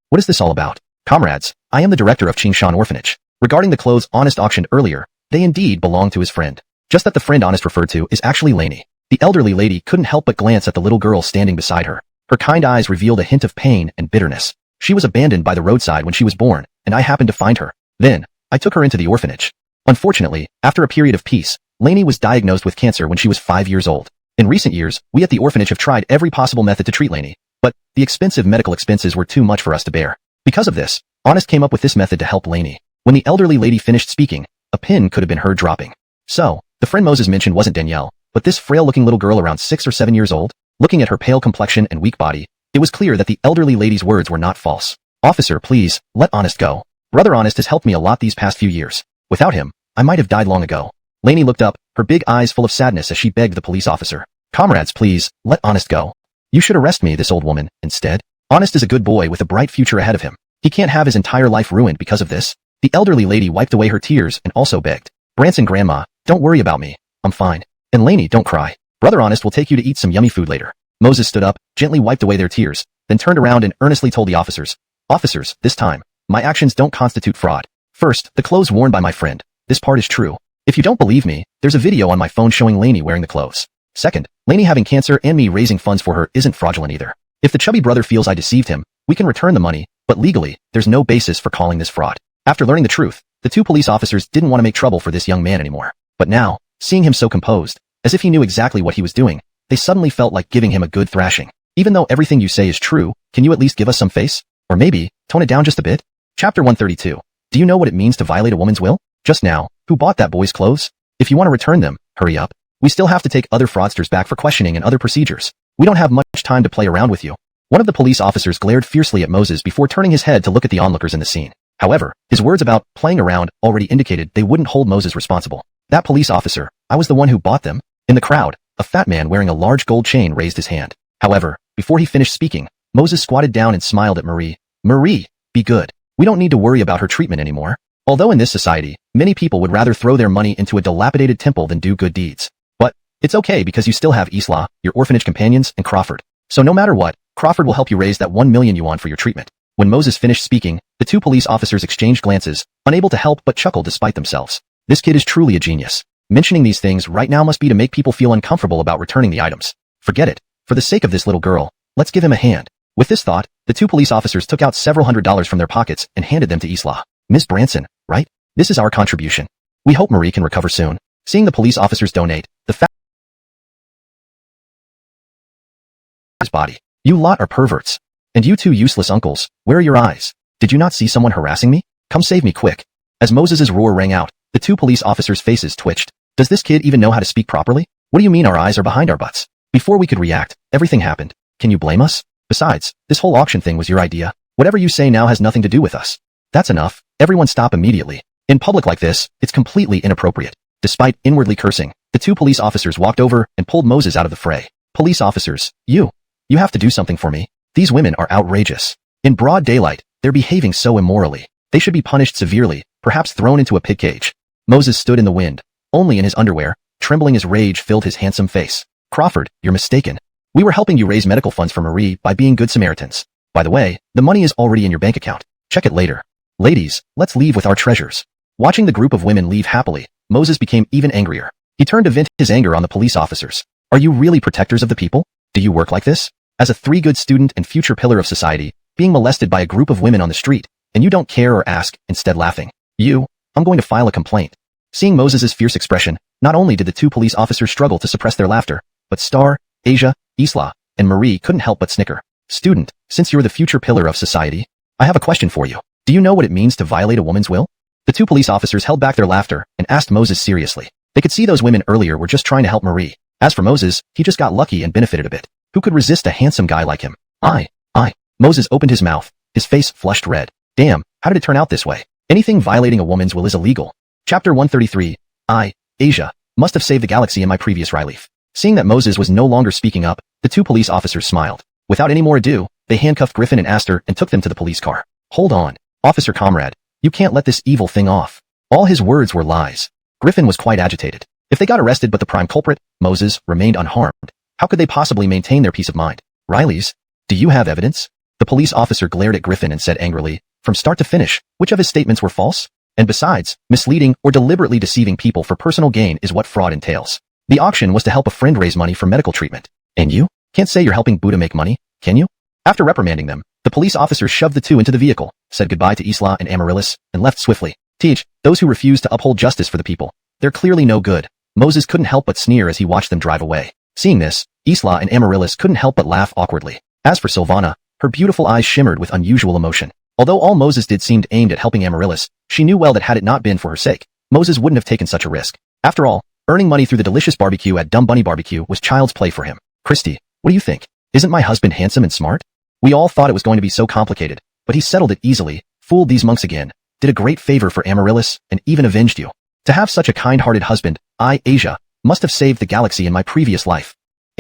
What is this all about? Comrades, I am the director of Qingshan Orphanage. Regarding the clothes Honest auctioned earlier, they indeed belong to his friend. Just that the friend Honest referred to is actually Lainey. The elderly lady couldn't help but glance at the little girl standing beside her. Her kind eyes revealed a hint of pain and bitterness. She was abandoned by the roadside when she was born, and I happened to find her. Then, I took her into the orphanage. Unfortunately, after a period of peace, Lainey was diagnosed with cancer when she was 5 years old. In recent years, we at the orphanage have tried every possible method to treat Lainey, but the expensive medical expenses were too much for us to bear. Because of this, Honest came up with this method to help Lainey. When the elderly lady finished speaking, a pin could have been heard dropping. So, the friend Moses mentioned wasn't Danielle, but this frail-looking little girl around 6 or 7 years old. Looking at her pale complexion and weak body, it was clear that the elderly lady's words were not false. "Officer, please, let Honest go. Brother Honest has helped me a lot these past few years. Without him, I might have died long ago." Lainey looked up, her big eyes full of sadness as she begged the police officer. "Comrades, please, let Honest go. You should arrest me, this old woman, instead. Honest is a good boy with a bright future ahead of him. He can't have his entire life ruined because of this." The elderly lady wiped away her tears and also begged. "Branson, Grandma, don't worry about me. I'm fine. And Lainey, don't cry. Brother Honest will take you to eat some yummy food later." Moses stood up, gently wiped away their tears, then turned around and earnestly told the officers, "Officers, this time, my actions don't constitute fraud. First, the clothes worn by my friend. This part is true. If you don't believe me, there's a video on my phone showing Lainey wearing the clothes. Second, Lainey having cancer and me raising funds for her isn't fraudulent either. If the chubby brother feels I deceived him, we can return the money, but legally, there's no basis for calling this fraud." After learning the truth, the two police officers didn't want to make trouble for this young man anymore. But now, seeing him so composed, as if he knew exactly what he was doing, they suddenly felt like giving him a good thrashing. "Even though everything you say is true, can you at least give us some face? Or maybe, tone it down just a bit?" Chapter 132. Do you know what it means to violate a woman's will? Just now, who bought that boy's clothes? If you want to return them, hurry up. We still have to take other fraudsters back for questioning and other procedures. We don't have much time to play around with you. One of the police officers glared fiercely at Moses before turning his head to look at the onlookers in the scene. However, his words about playing around already indicated they wouldn't hold Moses responsible. "That police officer, I was the one who bought them." In the crowd, a fat man wearing a large gold chain raised his hand. However, before he finished speaking, Moses squatted down and smiled at Marie. "Marie, be good. We don't need to worry about her treatment anymore." Although in this society, many people would rather throw their money into a dilapidated temple than do good deeds. But, it's okay because you still have Isla, your orphanage companions, and Crawford. So no matter what, Crawford will help you raise that 1 million yuan for your treatment. When Moses finished speaking, the two police officers exchanged glances, unable to help but chuckle despite themselves. This kid is truly a genius. Mentioning these things right now must be to make people feel uncomfortable about returning the items. Forget it. For the sake of this little girl, let's give him a hand. With this thought, the two police officers took out several $100s from their pockets and handed them to Isla. "Miss Branson, right? This is our contribution. We hope Marie can recover soon." Seeing the police officers donate, the fat his body. "You lot are perverts. And you two useless uncles, where are your eyes? Did you not see someone harassing me? Come save me quick." As Moses's roar rang out, the two police officers' faces twitched. Does this kid even know how to speak properly? What do you mean our eyes are behind our butts? Before we could react, everything happened. Can you blame us? Besides, this whole auction thing was your idea. Whatever you say now has nothing to do with us. That's enough. Everyone stop immediately. In public like this, it's completely inappropriate. Despite inwardly cursing, the two police officers walked over and pulled Moses out of the fray. "Police officers, you have to do something for me. These women are outrageous. In broad daylight, they're behaving so immorally. They should be punished severely, perhaps thrown into a pig cage." Moses stood in the wind, only in his underwear, trembling as rage filled his handsome face. "Crawford, you're mistaken. We were helping you raise medical funds for Marie by being good Samaritans. By the way, the money is already in your bank account. Check it later. Ladies, let's leave with our treasures." Watching the group of women leave happily, Moses became even angrier. He turned to vent his anger on the police officers. "Are you really protectors of the people? Do you work like this? As a three-good student and future pillar of society, being molested by a group of women on the street, and you don't care or ask, instead laughing. I'm going to file a complaint." Seeing Moses's fierce expression, Not only did the two police officers struggle to suppress their laughter, but Star, Asia, Isla, and Marie couldn't help but snicker. Student, since you're the future pillar of society, I have a question for you. Do you know what it means to violate a woman's will? The two police officers held back their laughter and asked Moses seriously. They could see those women earlier were just trying to help Marie. As for Moses, he just got lucky and benefited a bit. Who could resist a handsome guy like him? I. Moses opened his mouth. His face flushed red. Damn, how did it turn out this way? Anything violating a woman's will is illegal. Chapter 133. Asia, must have saved the galaxy in my previous relief. Seeing that Moses was no longer speaking up, the two police officers smiled. Without any more ado, they handcuffed Griffin and Aster and took them to the police car. Hold on, Officer Comrade. You can't let this evil thing off. All his words were lies. Griffin was quite agitated. If they got arrested but the prime culprit, Moses, remained unharmed, how could they possibly maintain their peace of mind? Riley's, do you have evidence? The police officer glared at Griffin and said angrily, from start to finish, which of his statements were false? And besides, misleading or deliberately deceiving people for personal gain is what fraud entails. The auction was to help a friend raise money for medical treatment. And you? Can't say you're helping Buddha make money, can you? After reprimanding them, the police officers shoved the two into the vehicle, said goodbye to Isla and Amaryllis, and left swiftly. Teach, those who refuse to uphold justice for the people. They're clearly no good. Moses couldn't help but sneer as he watched them drive away. Seeing this, Isla and Amaryllis couldn't help but laugh awkwardly. As for Silvana, her beautiful eyes shimmered with unusual emotion. Although all Moses did seemed aimed at helping Amaryllis, she knew well that had it not been for her sake, Moses wouldn't have taken such a risk. After all, earning money through the delicious barbecue at Dumb Bunny Barbecue was child's play for him. Christy, what do you think? Isn't my husband handsome and smart? We all thought it was going to be so complicated, but he settled it easily, fooled these monks again, did a great favor for Amaryllis, and even avenged you. To have such a kind-hearted husband, Asia, must have saved the galaxy in my previous life.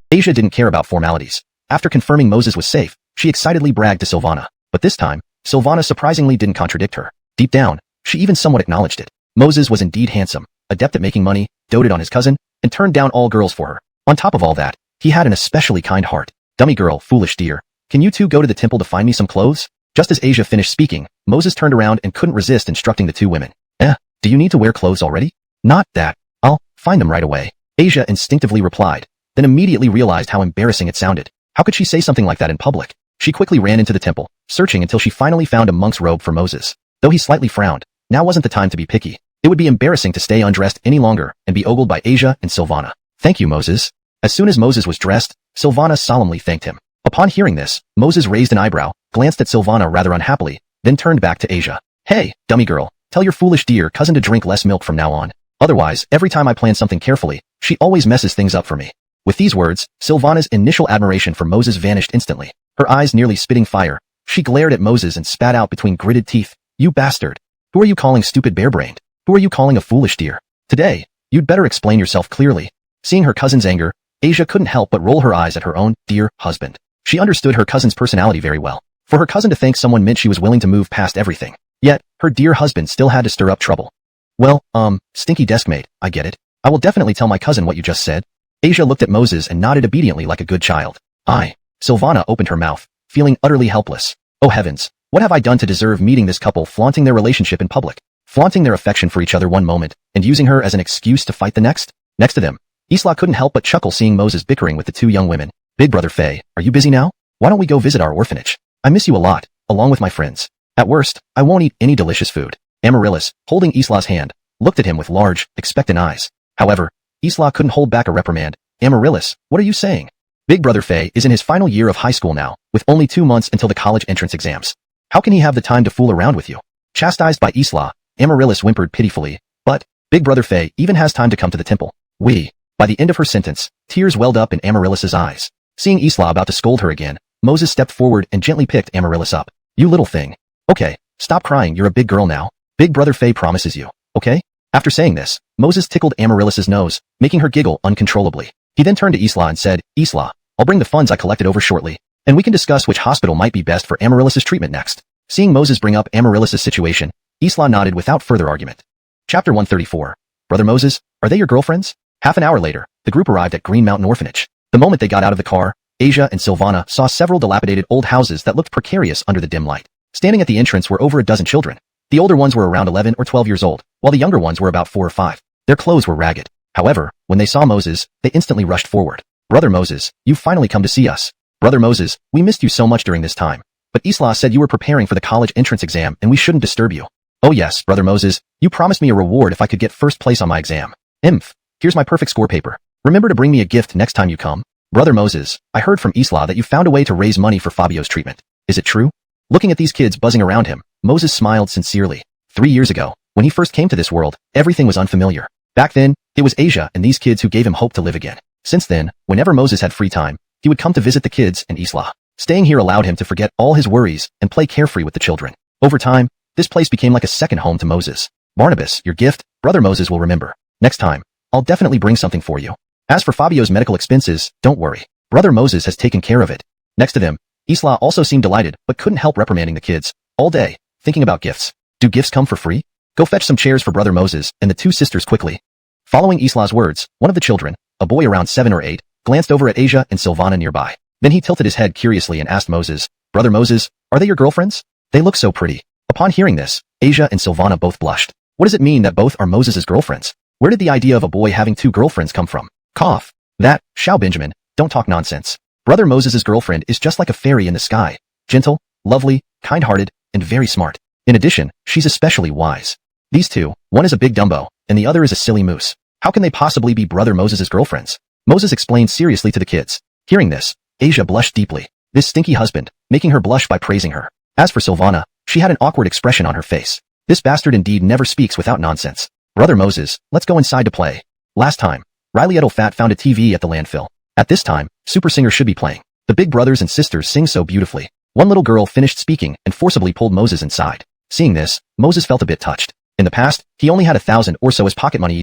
Asia didn't care about formalities. After confirming Moses was safe, she excitedly bragged to Silvana. But this time, Silvana surprisingly didn't contradict her. Deep down, she even somewhat acknowledged it. Moses was indeed handsome, adept at making money, doted on his cousin, and turned down all girls for her. On top of all that, he had an especially kind heart. Dummy girl, foolish dear. Can you two go to the temple to find me some clothes? Just as Asia finished speaking, Moses turned around and couldn't resist instructing the two women. Do you need to wear clothes already? Not that. I'll find them right away. Asia instinctively replied, then immediately realized how embarrassing it sounded. How could she say something like that in public? She quickly ran into the temple, searching until she finally found a monk's robe for Moses. Though he slightly frowned, now wasn't the time to be picky. It would be embarrassing to stay undressed any longer and be ogled by Asia and Silvana. Thank you, Moses. As soon as Moses was dressed, Silvana solemnly thanked him. Upon hearing this, Moses raised an eyebrow, glanced at Silvana rather unhappily, then turned back to Asia. Hey, dummy girl, tell your foolish dear cousin to drink less milk from now on. Otherwise, every time I plan something carefully, she always messes things up for me. With these words, Silvana's initial admiration for Moses vanished instantly. Her eyes nearly spitting fire, she glared at Moses and spat out between gritted teeth. You bastard. Who are you calling stupid bare-brained? Who are you calling a foolish dear? Today, you'd better explain yourself clearly. Seeing her cousin's anger, Asia couldn't help but roll her eyes at her own dear husband. She understood her cousin's personality very well. For her cousin to thank someone meant she was willing to move past everything. Yet, her dear husband still had to stir up trouble. Well, stinky deskmate, I get it. I will definitely tell my cousin what you just said. Asia looked at Moses and nodded obediently like a good child. Silvana opened her mouth, feeling utterly helpless. Oh heavens, what have I done to deserve meeting this couple flaunting their relationship in public? Flaunting their affection for each other one moment, and using her as an excuse to fight the next? Next to them, Isla couldn't help but chuckle seeing Moses bickering with the two young women. Big brother Faye, are you busy now? Why don't we go visit our orphanage? I miss you a lot, along with my friends. At worst, I won't eat any delicious food. Amaryllis, holding Isla's hand, looked at him with large, expectant eyes. However, Isla couldn't hold back a reprimand. Amaryllis, what are you saying? Big brother Faye is in his final year of high school now, with only 2 months until the college entrance exams. How can he have the time to fool around with you? Chastised by Isla, Amaryllis whimpered pitifully, but, Big brother Faye even has time to come to the temple. By the end of her sentence, tears welled up in Amaryllis's eyes. Seeing Isla about to scold her again, Moses stepped forward and gently picked Amaryllis up. You little thing. Okay, stop crying, you're a big girl now. Big brother Faye promises you, okay? After saying this, Moses tickled Amaryllis's nose, making her giggle uncontrollably. He then turned to Isla and said, Isla, I'll bring the funds I collected over shortly, and we can discuss which hospital might be best for Amaryllis's treatment next. Seeing Moses bring up Amaryllis's situation, Isla nodded without further argument. Chapter 134. Brother Moses, are they your girlfriends? Half an hour later, the group arrived at Green Mountain Orphanage. The moment they got out of the car, Asia and Silvana saw several dilapidated old houses that looked precarious under the dim light. Standing at the entrance were over a dozen children. The older ones were around 11 or 12 years old, while the younger ones were about 4 or 5. Their clothes were ragged. However, when they saw Moses, they instantly rushed forward. Brother Moses, you've finally come to see us. Brother Moses, we missed you so much during this time. But Isla said you were preparing for the college entrance exam and we shouldn't disturb you. Oh yes, Brother Moses, you promised me a reward if I could get first place on my exam. Here's my perfect score paper. Remember to bring me a gift next time you come. Brother Moses, I heard from Isla that you found a way to raise money for Fabio's treatment. Is it true? Looking at these kids buzzing around him, Moses smiled sincerely. 3 years ago, when he first came to this world, everything was unfamiliar. Back then, it was Asia and these kids who gave him hope to live again. Since then, whenever Moses had free time, he would come to visit the kids and Isla. Staying here allowed him to forget all his worries and play carefree with the children. Over time, this place became like a second home to Moses. Barnabas, your gift, Brother Moses will remember. Next time, I'll definitely bring something for you. As for Fabio's medical expenses, don't worry. Brother Moses has taken care of it. Next to them, Isla also seemed delighted, but couldn't help reprimanding the kids. All day, thinking about gifts. Do gifts come for free? Go fetch some chairs for Brother Moses and the two sisters quickly. Following Isla's words, one of the children, a boy around 7 or 8, glanced over at Asia and Silvana nearby. Then he tilted his head curiously and asked Moses, Brother Moses, are they your girlfriends? They look so pretty. Upon hearing this, Asia and Silvana both blushed. What does it mean that both are Moses' girlfriends? Where did the idea of a boy having 2 girlfriends come from? Cough. That, Shao Benjamin, don't talk nonsense. Brother Moses' girlfriend is just like a fairy in the sky. Gentle, lovely, kind-hearted, and very smart. In addition, she's especially wise. These two, one is a big Dumbo, and the other is a silly moose. How can they possibly be Brother Moses' girlfriends? Moses explained seriously to the kids. Hearing this, Asia blushed deeply. This stinky husband, making her blush by praising her. As for Silvana, she had an awkward expression on her face. This bastard indeed never speaks without nonsense. Brother Moses, let's go inside to play. Last time, Riley Edelfat found a TV at the landfill. At this time, Super Singer should be playing. The big brothers and sisters sing so beautifully. One little girl finished speaking and forcibly pulled Moses inside. Seeing this, Moses felt a bit touched. In the past, he only had 1,000 or so as pocket money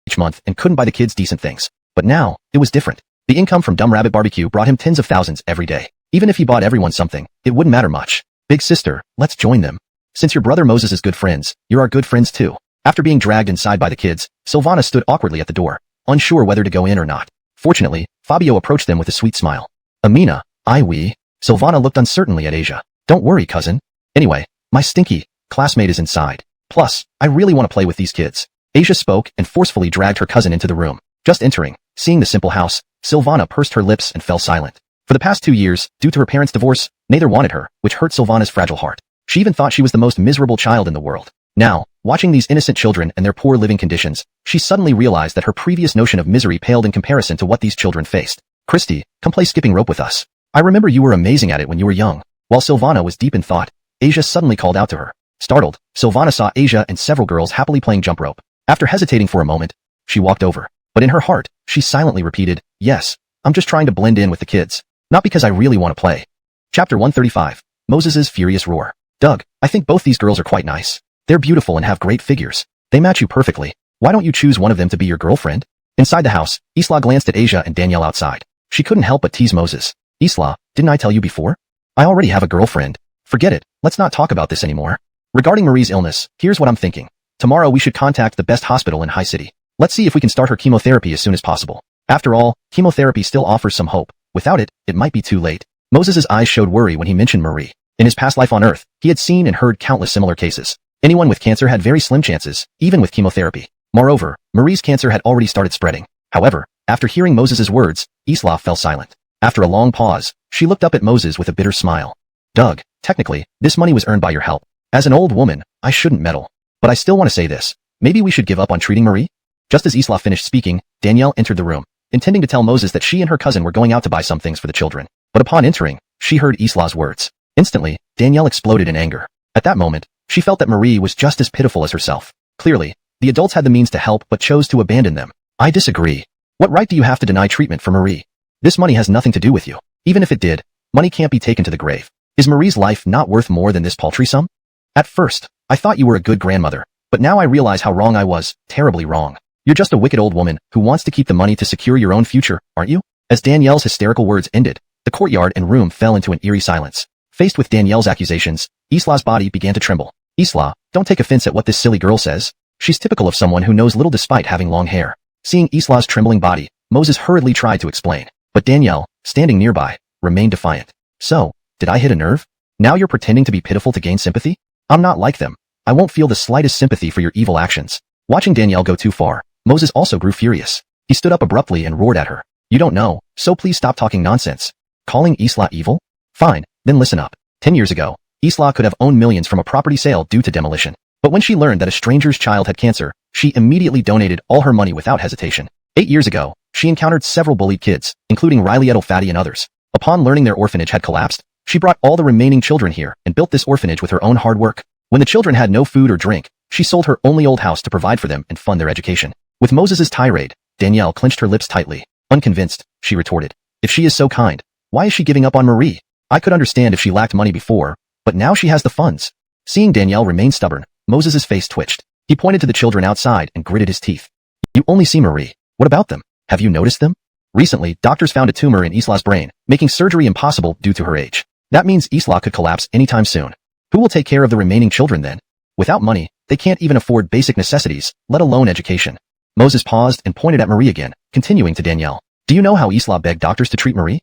each month and couldn't buy the kids decent things. But now, it was different. The income from Dumb Rabbit Barbecue brought him tens of thousands every day. Even if he bought everyone something, it wouldn't matter much. Big sister, let's join them. Since your brother Moses is good friends, you're our good friends too. After being dragged inside by the kids, Silvana stood awkwardly at the door, unsure whether to go in or not. Fortunately, Fabio approached them with a sweet smile. Amina, we. Silvana looked uncertainly at Asia. Don't worry, cousin. Anyway, my stinky classmate is inside. Plus, I really want to play with these kids. Asia spoke and forcefully dragged her cousin into the room. Just entering, seeing the simple house, Silvana pursed her lips and fell silent. For the past 2 years, due to her parents' divorce, neither wanted her, which hurt Silvana's fragile heart. She even thought she was the most miserable child in the world. Now, watching these innocent children and their poor living conditions, she suddenly realized that her previous notion of misery paled in comparison to what these children faced. Christy, come play skipping rope with us. I remember you were amazing at it when you were young. While Silvana was deep in thought, Asia suddenly called out to her. Startled, Silvana saw Asia and several girls happily playing jump rope. After hesitating for a moment, she walked over. But in her heart, she silently repeated, yes, I'm just trying to blend in with the kids. Not because I really want to play. Chapter 135. Moses' Furious Roar. Doug, I think both these girls are quite nice. They're beautiful and have great figures. They match you perfectly. Why don't you choose one of them to be your girlfriend? Inside the house, Isla glanced at Asia and Danielle outside. She couldn't help but tease Moses. Isla, didn't I tell you before? I already have a girlfriend. Forget it, let's not talk about this anymore. Regarding Marie's illness, here's what I'm thinking. Tomorrow we should contact the best hospital in High City. Let's see if we can start her chemotherapy as soon as possible. After all, chemotherapy still offers some hope. Without it, it might be too late. Moses' eyes showed worry when he mentioned Marie. In his past life on Earth, he had seen and heard countless similar cases. Anyone with cancer had very slim chances, even with chemotherapy. Moreover, Marie's cancer had already started spreading. However, after hearing Moses' words, Isla fell silent. After a long pause, she looked up at Moses with a bitter smile. Doug, technically, this money was earned by your help. As an old woman, I shouldn't meddle. But I still want to say this. Maybe we should give up on treating Marie? Just as Isla finished speaking, Danielle entered the room, intending to tell Moses that she and her cousin were going out to buy some things for the children. But upon entering, she heard Isla's words. Instantly, Danielle exploded in anger. At that moment, she felt that Marie was just as pitiful as herself. Clearly, the adults had the means to help but chose to abandon them. I disagree. What right do you have to deny treatment for Marie? This money has nothing to do with you. Even if it did, money can't be taken to the grave. Is Marie's life not worth more than this paltry sum? At first, I thought you were a good grandmother, but now I realize how wrong I was, terribly wrong. You're just a wicked old woman who wants to keep the money to secure your own future, aren't you? As Danielle's hysterical words ended, the courtyard and room fell into an eerie silence. Faced with Danielle's accusations, Isla's body began to tremble. Isla, don't take offense at what this silly girl says. She's typical of someone who knows little despite having long hair. Seeing Isla's trembling body, Moses hurriedly tried to explain. But Danielle, standing nearby, remained defiant. So, did I hit a nerve? Now you're pretending to be pitiful to gain sympathy? I'm not like them. I won't feel the slightest sympathy for your evil actions. Watching Danielle go too far, Moses also grew furious. He stood up abruptly and roared at her. You don't know, so please stop talking nonsense. Calling Isla evil? Fine, then listen up. 10 years ago, Isla could have owned millions from a property sale due to demolition. But when she learned that a stranger's child had cancer, She immediately donated all her money without hesitation. 8 years ago, she encountered several bullied kids, including Riley Edelfatty and others. Upon learning their orphanage had collapsed, she brought all the remaining children here and built this orphanage with her own hard work. When the children had no food or drink, she sold her only old house to provide for them and fund their education. With Moses's tirade, Danielle clenched her lips tightly. Unconvinced, she retorted, "If she is so kind, why is she giving up on Marie? I could understand if she lacked money before, but now she has the funds." Seeing Danielle remain stubborn, Moses's face twitched. He pointed to the children outside and gritted his teeth. "You only see Marie. What about them? Have you noticed them? Recently, doctors found a tumor in Isla's brain, making surgery impossible due to her age. That means Isla could collapse anytime soon. Who will take care of the remaining children then? Without money, they can't even afford basic necessities, let alone education." Moses paused and pointed at Marie again, continuing to Danielle. "Do you know how Isla begged doctors to treat Marie?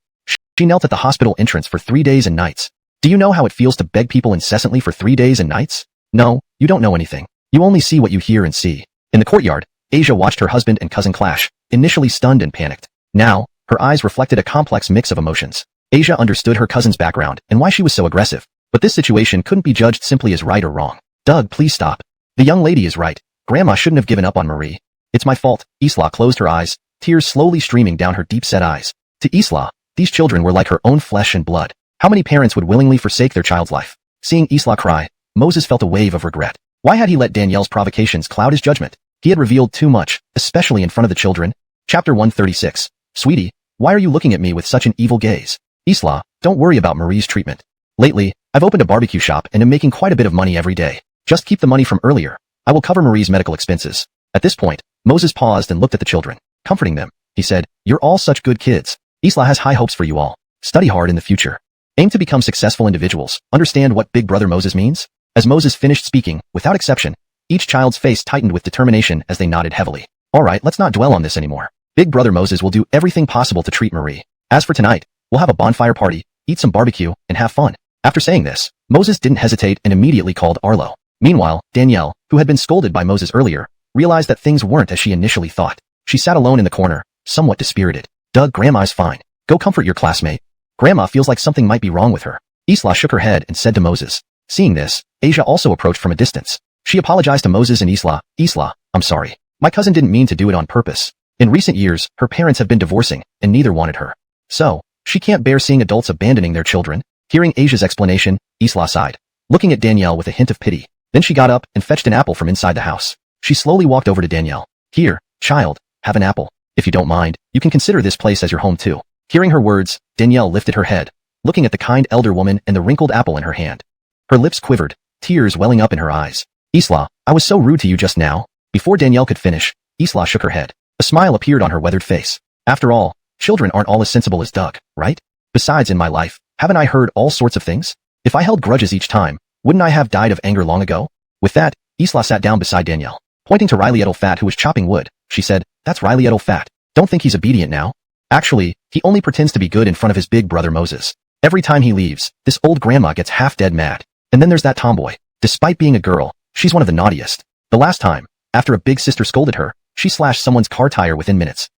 She knelt at the hospital entrance for 3 days and nights. Do you know how it feels to beg people incessantly for 3 days and nights? No, you don't know anything. You only see what you hear and see." In the courtyard, Asia watched her husband and cousin clash, initially stunned and panicked. Now, her eyes reflected a complex mix of emotions. Asia understood her cousin's background and why she was so aggressive, but this situation couldn't be judged simply as right or wrong. "Doug, please stop. The young lady is right. Grandma shouldn't have given up on Marie. It's my fault." Isla closed her eyes, tears slowly streaming down her deep-set eyes. To Isla, these children were like her own flesh and blood. How many parents would willingly forsake their child's life? Seeing Isla cry, Moses felt a wave of regret. Why had he let Danielle's provocations cloud his judgment? He had revealed too much, especially in front of the children. Chapter 136. Sweetie, why are you looking at me with such an evil gaze? Isla, don't worry about Marie's treatment. Lately, I've opened a barbecue shop and am making quite a bit of money every day. Just keep the money from earlier. I will cover Marie's medical expenses. At this point, Moses paused and looked at the children. Comforting them, he said, "You're all such good kids. Isla has high hopes for you all. Study hard in the future. Aim to become successful individuals. Understand what Big Brother Moses means?" As Moses finished speaking, without exception, each child's face tightened with determination as they nodded heavily. "All right, let's not dwell on this anymore. Big Brother Moses will do everything possible to treat Marie. As for tonight, we'll have a bonfire party, eat some barbecue, and have fun." After saying this, Moses didn't hesitate and immediately called Arlo. Meanwhile, Danielle, who had been scolded by Moses earlier, realized that things weren't as she initially thought. She sat alone in the corner, somewhat dispirited. "Doug, Grandma's fine. Go comfort your classmate. Grandma feels like something might be wrong with her." Isla shook her head and said to Moses. Seeing this, Asia also approached from a distance. She apologized to Moses and Isla. "Isla, I'm sorry. My cousin didn't mean to do it on purpose. In recent years, her parents have been divorcing, and neither wanted her. So, she can't bear seeing adults abandoning their children." Hearing Asia's explanation, Isla sighed, looking at Danielle with a hint of pity. Then she got up and fetched an apple from inside the house. She slowly walked over to Danielle. "Here, child, have an apple. If you don't mind, you can consider this place as your home too." Hearing her words, Danielle lifted her head, looking at the kind elder woman and the wrinkled apple in her hand. Her lips quivered, tears welling up in her eyes. "Isla, I was so rude to you just now." Before Danielle could finish, Isla shook her head. A smile appeared on her weathered face. "After all, children aren't all as sensible as Doug, right? Besides, in my life, haven't I heard all sorts of things? If I held grudges each time, wouldn't I have died of anger long ago?" With that, Isla sat down beside Danielle. Pointing to Riley Edelfat who was chopping wood, she said, "That's Riley Edelfat. Don't think he's obedient now. Actually, he only pretends to be good in front of his big brother Moses. Every time he leaves, this old grandma gets half-dead mad. And then there's that tomboy. Despite being a girl, she's one of the naughtiest. The last time, after a big sister scolded her, she slashed someone's car tire within minutes.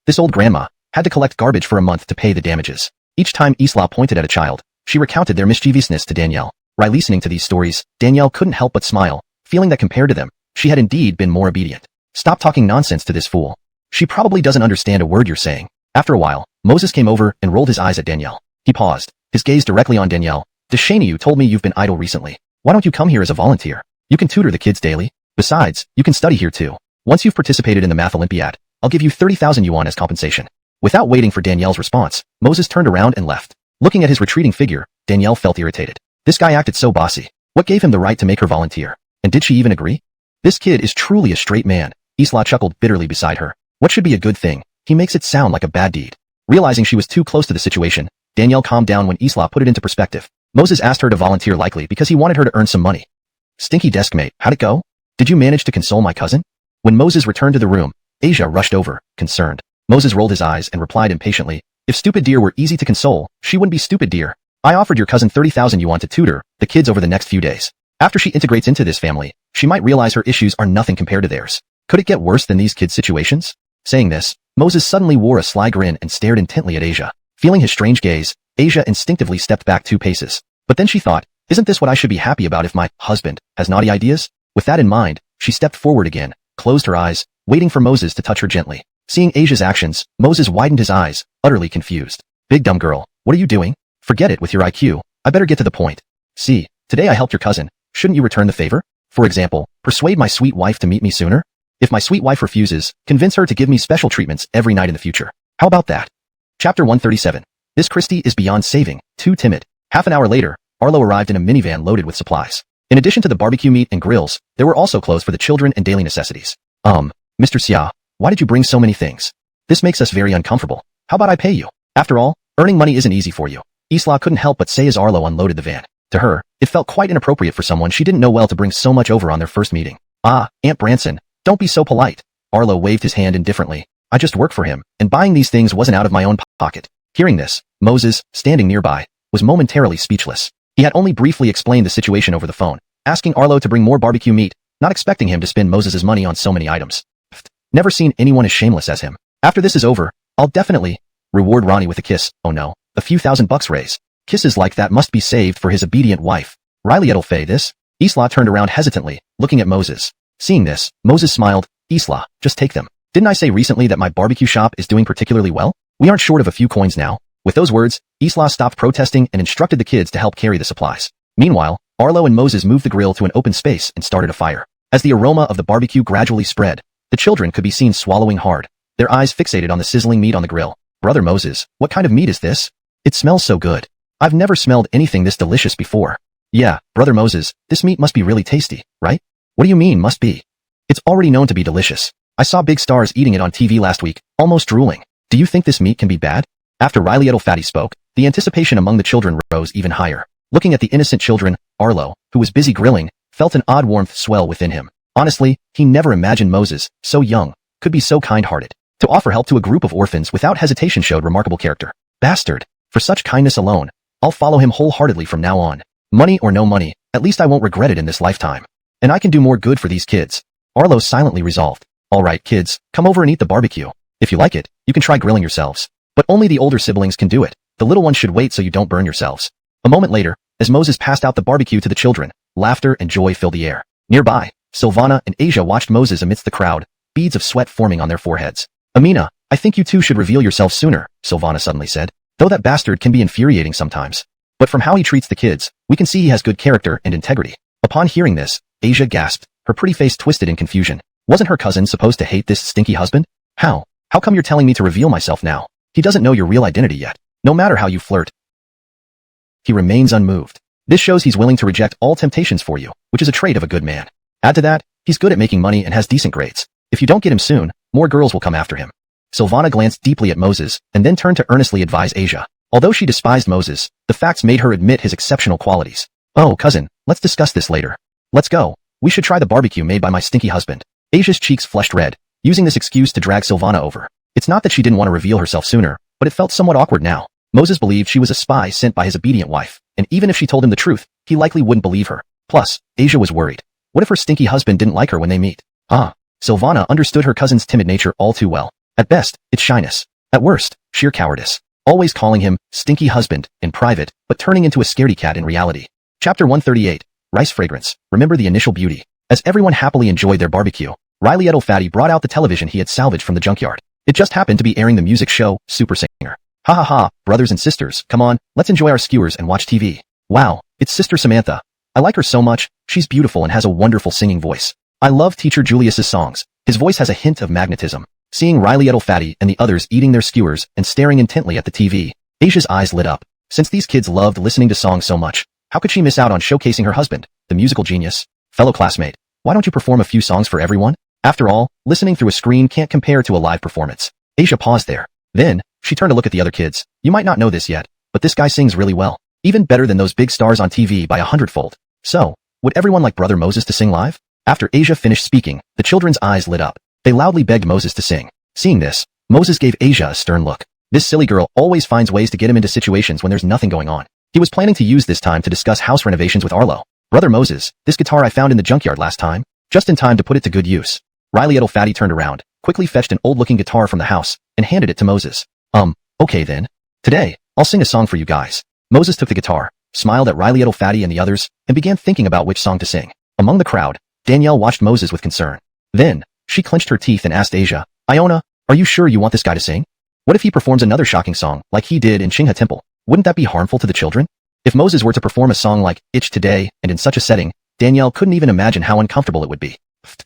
This old grandma, had to collect garbage for a month to pay the damages." Each time Isla pointed at a child, she recounted their mischievousness to Danielle. While listening to these stories, Danielle couldn't help but smile, feeling that compared to them, she had indeed been more obedient. "Stop talking nonsense to this fool. She probably doesn't understand a word you're saying." After a while, Moses came over and rolled his eyes at Danielle. He paused, his gaze directly on Danielle. "Deshani, told me you've been idle recently. Why don't you come here as a volunteer? You can tutor the kids daily. Besides, you can study here too. Once you've participated in the Math Olympiad, I'll give you 30,000 yuan as compensation." Without waiting for Danielle's response, Moses turned around and left. Looking at his retreating figure, Danielle felt irritated. This guy acted so bossy. What gave him the right to make her volunteer? And did she even agree? This kid is truly a straight man. Isla chuckled bitterly beside her. What should be a good thing? He makes it sound like a bad deed. Realizing she was too close to the situation, Danielle calmed down when Isla put it into perspective. Moses asked her to volunteer likely because he wanted her to earn some money. "Stinky deskmate, how'd it go? Did you manage to console my cousin?" When Moses returned to the room, Asia rushed over, concerned. Moses rolled his eyes and replied impatiently, "If stupid dear were easy to console, she wouldn't be stupid dear. I offered your cousin 30,000 yuan to tutor the kids over the next few days. After she integrates into this family, she might realize her issues are nothing compared to theirs. Could it get worse than these kids' situations?" Saying this, Moses suddenly wore a sly grin and stared intently at Asia. Feeling his strange gaze, Asia instinctively stepped back 2 paces. But then she thought, isn't this what I should be happy about if my husband has naughty ideas? With that in mind, she stepped forward again, closed her eyes, waiting for Moses to touch her gently. Seeing Asia's actions, Moses widened his eyes, utterly confused. Big dumb girl, what are you doing? Forget it with your IQ. I better get to the point. See, today I helped your cousin. Shouldn't you return the favor? For example, persuade my sweet wife to meet me sooner? If my sweet wife refuses, convince her to give me special treatments every night in the future. How about that? Chapter 137. This Christie is beyond saving, too timid. Half an hour later, Arlo arrived in a minivan loaded with supplies. In addition to the barbecue meat and grills, there were also clothes for the children and daily necessities. Mr. Xia, why did you bring so many things? This makes us very uncomfortable. How about I pay you? After all, earning money isn't easy for you. Isla couldn't help but say as Arlo unloaded the van. To her, it felt quite inappropriate for someone she didn't know well to bring so much over on their first meeting. Ah, Aunt Branson, don't be so polite. Arlo waved his hand indifferently. I just work for him, and buying these things wasn't out of my own pocket. Hearing this, Moses, standing nearby, was momentarily speechless. He had only briefly explained the situation over the phone, asking Arlo to bring more barbecue meat, not expecting him to spend Moses's money on so many items. Never seen anyone as shameless as him. After this is over, I'll definitely reward Ronnie with a kiss. Oh no, a few $1,000 raise. Kisses like that must be saved for his obedient wife. Riley'll pay this. Isla turned around hesitantly, looking at Moses. Seeing this, Moses smiled. Isla, just take them. Didn't I say recently that my barbecue shop is doing particularly well? We aren't short of a few coins now. With those words, Isla stopped protesting and instructed the kids to help carry the supplies. Meanwhile, Arlo and Moses moved the grill to an open space and started a fire. As the aroma of the barbecue gradually spread, the children could be seen swallowing hard, their eyes fixated on the sizzling meat on the grill. Brother Moses, what kind of meat is this? It smells so good. I've never smelled anything this delicious before. Yeah, Brother Moses, this meat must be really tasty, right? What do you mean must be? It's already known to be delicious. I saw big stars eating it on TV last week, almost drooling. Do you think this meat can be bad? After Riley Fatty spoke, the anticipation among the children rose even higher. Looking at the innocent children, Arlo, who was busy grilling, felt an odd warmth swell within him. Honestly, he never imagined Moses, so young, could be so kind-hearted. To offer help to a group of orphans without hesitation showed remarkable character. Bastard. For such kindness alone, I'll follow him wholeheartedly from now on. Money or no money, at least I won't regret it in this lifetime. And I can do more good for these kids. Arlo silently resolved. Alright kids, come over and eat the barbecue. If you like it, you can try grilling yourselves. But only the older siblings can do it. The little ones should wait so you don't burn yourselves. A moment later, as Moses passed out the barbecue to the children, laughter and joy filled the air. Nearby, Silvana and Asia watched Moses amidst the crowd, beads of sweat forming on their foreheads. Amina, I think you two should reveal yourselves sooner, Silvana suddenly said. Though that bastard can be infuriating sometimes. But from how he treats the kids, we can see he has good character and integrity. Upon hearing this, Asia gasped, her pretty face twisted in confusion. Wasn't her cousin supposed to hate this stinky husband? How? How come you're telling me to reveal myself now? He doesn't know your real identity yet. No matter how you flirt, he remains unmoved. This shows he's willing to reject all temptations for you, which is a trait of a good man. Add to that, he's good at making money and has decent grades. If you don't get him soon, more girls will come after him. Silvana glanced deeply at Moses, and then turned to earnestly advise Asia. Although she despised Moses, the facts made her admit his exceptional qualities. Oh, cousin, let's discuss this later. Let's go. We should try the barbecue made by my stinky husband. Asia's cheeks flushed red, using this excuse to drag Silvana over. It's not that she didn't want to reveal herself sooner, but it felt somewhat awkward now. Moses believed she was a spy sent by his obedient wife, and even if she told him the truth, he likely wouldn't believe her. Plus, Asia was worried. What if her stinky husband didn't like her when they meet? Silvana understood her cousin's timid nature all too well. At best, it's shyness. At worst, sheer cowardice. Always calling him stinky husband in private, but turning into a scaredy cat in reality. Chapter 138. Rice Fragrance. Remember the initial beauty. As everyone happily enjoyed their barbecue, Riley Fatty brought out the television he had salvaged from the junkyard. It just happened to be airing the music show, Super Singer. Ha ha ha, brothers and sisters, come on, let's enjoy our skewers and watch TV. Wow, it's Sister Samantha. I like her so much, she's beautiful and has a wonderful singing voice. I love Teacher Julius's songs. His voice has a hint of magnetism. Seeing Riley Fatty and the others eating their skewers and staring intently at the TV, Asia's eyes lit up. Since these kids loved listening to songs so much, how could she miss out on showcasing her husband, the musical genius? Fellow classmate, why don't you perform a few songs for everyone? After all, listening through a screen can't compare to a live performance. Asia paused there. Then, she turned to look at the other kids. You might not know this yet, but this guy sings really well. Even better than those big stars on TV by 100-fold. So, would everyone like Brother Moses to sing live? After Asia finished speaking, the children's eyes lit up. They loudly begged Moses to sing. Seeing this, Moses gave Asia a stern look. This silly girl always finds ways to get him into situations when there's nothing going on. He was planning to use this time to discuss house renovations with Arlo. Brother Moses, this guitar I found in the junkyard last time, just in time to put it to good use. Riley Fatty turned around, quickly fetched an old-looking guitar from the house, and handed it to Moses. Okay then. Today, I'll sing a song for you guys. Moses took the guitar, smiled at Riley Fatty and the others, and began thinking about which song to sing. Among the crowd, Danielle watched Moses with concern. Then, She clenched her teeth and asked Asia, Iona, are you sure you want this guy to sing? What if he performs another shocking song, like he did in Qinghe Temple? Wouldn't that be harmful to the children? If Moses were to perform a song like Itch Today, and in such a setting, Danielle couldn't even imagine how uncomfortable it would be.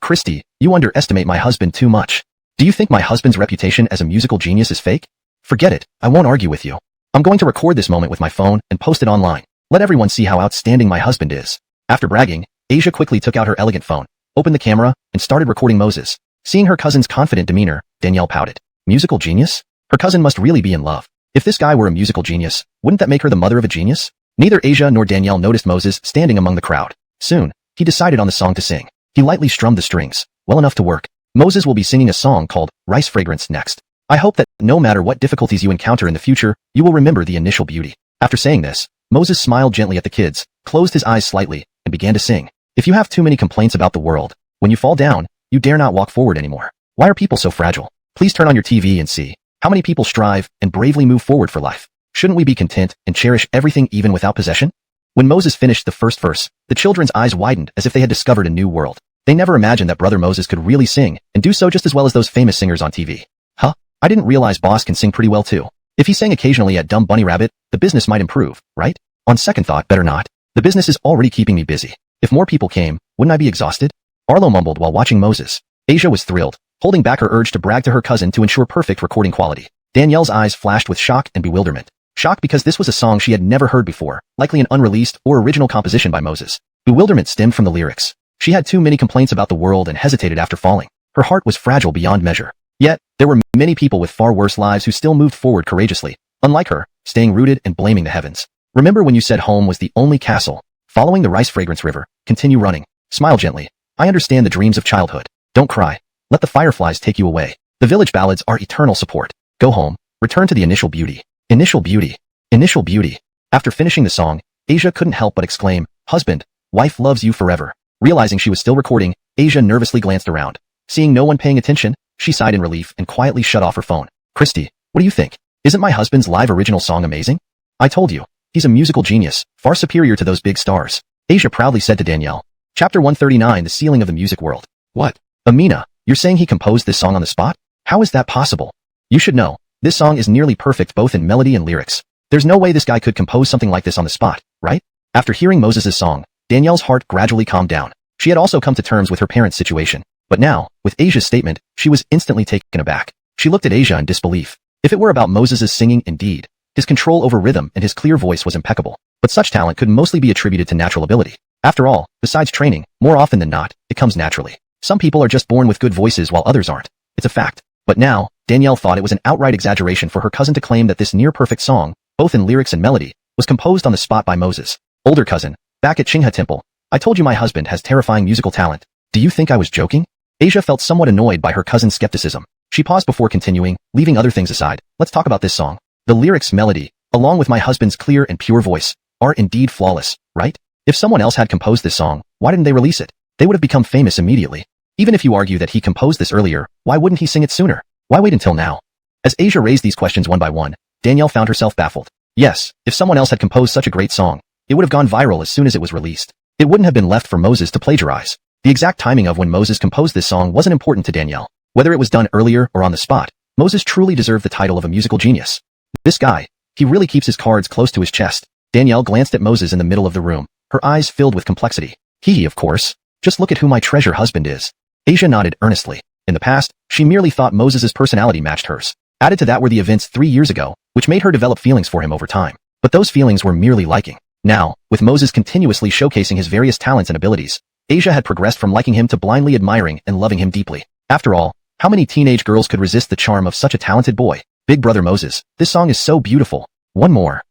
Christy, you underestimate my husband too much. Do you think my husband's reputation as a musical genius is fake? Forget it, I won't argue with you. I'm going to record this moment with my phone and post it online. Let everyone see how outstanding my husband is. After bragging, Asia quickly took out her elegant phone, opened the camera, and started recording Moses. Seeing her cousin's confident demeanor, Danielle pouted. Musical genius? Her cousin must really be in love. If this guy were a musical genius, wouldn't that make her the mother of a genius? Neither Asia nor Danielle noticed Moses standing among the crowd. Soon, he decided on the song to sing. He lightly strummed the strings, well enough to work. Moses will be singing a song called Rice Fragrance next. I hope that, no matter what difficulties you encounter in the future, you will remember the initial beauty. After saying this, Moses smiled gently at the kids, closed his eyes slightly, and began to sing. If you have too many complaints about the world, when you fall down, you dare not walk forward anymore. Why are people so fragile? Please turn on your TV and see how many people strive and bravely move forward for life. Shouldn't we be content and cherish everything even without possession? When Moses finished the first verse, the children's eyes widened as if they had discovered a new world. They never imagined that brother Moses could really sing and do so just as well as those famous singers on TV. Huh? I didn't realize boss can sing pretty well too. If he sang occasionally at Dumb Bunny Rabbit, the business might improve, right? On second thought, better not. The business is already keeping me busy. If more people came, wouldn't I be exhausted? Arlo mumbled while watching Moses. Asia was thrilled, holding back her urge to brag to her cousin to ensure perfect recording quality. Danielle's eyes flashed with shock and bewilderment. Shock because this was a song she had never heard before, likely an unreleased or original composition by Moses. Bewilderment stemmed from the lyrics. She had too many complaints about the world and hesitated after falling. Her heart was fragile beyond measure. Yet, there were many people with far worse lives who still moved forward courageously, unlike her, staying rooted and blaming the heavens. Remember when you said home was the only castle? Following the rice fragrance river, continue running. Smile gently. I understand the dreams of childhood. Don't cry. Let the fireflies take you away. The village ballads are eternal support. Go home. Return to the initial beauty. Initial beauty. Initial beauty. After finishing the song, Asia couldn't help but exclaim, Husband, wife loves you forever. Realizing she was still recording, Asia nervously glanced around. Seeing no one paying attention, she sighed in relief and quietly shut off her phone. Christy, what do you think? Isn't my husband's live original song amazing? I told you. He's a musical genius, far superior to those big stars. Asia proudly said to Danielle. Chapter 139, The Ceiling of the Music World. What? Amina, you're saying he composed this song on the spot? How is that possible? You should know, this song is nearly perfect both in melody and lyrics. There's no way this guy could compose something like this on the spot, right? After hearing Moses' song, Danielle's heart gradually calmed down. She had also come to terms with her parents' situation. But now, with Asia's statement, she was instantly taken aback. She looked at Asia in disbelief. If it were about Moses' singing, indeed, his control over rhythm and his clear voice was impeccable. But such talent could mostly be attributed to natural ability. After all, besides training, more often than not, it comes naturally. Some people are just born with good voices while others aren't. It's a fact. But now, Danielle thought it was an outright exaggeration for her cousin to claim that this near-perfect song, both in lyrics and melody, was composed on the spot by Moses. Older cousin, back at Qinghe Temple, I told you my husband has terrifying musical talent. Do you think I was joking? Asia felt somewhat annoyed by her cousin's skepticism. She paused before continuing, leaving other things aside. Let's talk about this song. The lyrics, melody, along with my husband's clear and pure voice, are indeed flawless, right? If someone else had composed this song, why didn't they release it? They would have become famous immediately. Even if you argue that he composed this earlier, why wouldn't he sing it sooner? Why wait until now? As Asia raised these questions one by one, Danielle found herself baffled. Yes, if someone else had composed such a great song, it would have gone viral as soon as it was released. It wouldn't have been left for Moses to plagiarize. The exact timing of when Moses composed this song wasn't important to Danielle. Whether it was done earlier or on the spot, Moses truly deserved the title of a musical genius. This guy, he really keeps his cards close to his chest. Danielle glanced at Moses in the middle of the room, her eyes filled with complexity. He, of course. Just look at who my treasure husband is. Asia nodded earnestly. In the past, she merely thought Moses' personality matched hers. Added to that were the events 3 years ago, which made her develop feelings for him over time. But those feelings were merely liking. Now, with Moses continuously showcasing his various talents and abilities, Asia had progressed from liking him to blindly admiring and loving him deeply. After all, how many teenage girls could resist the charm of such a talented boy? Big Brother Moses, this song is so beautiful. One more.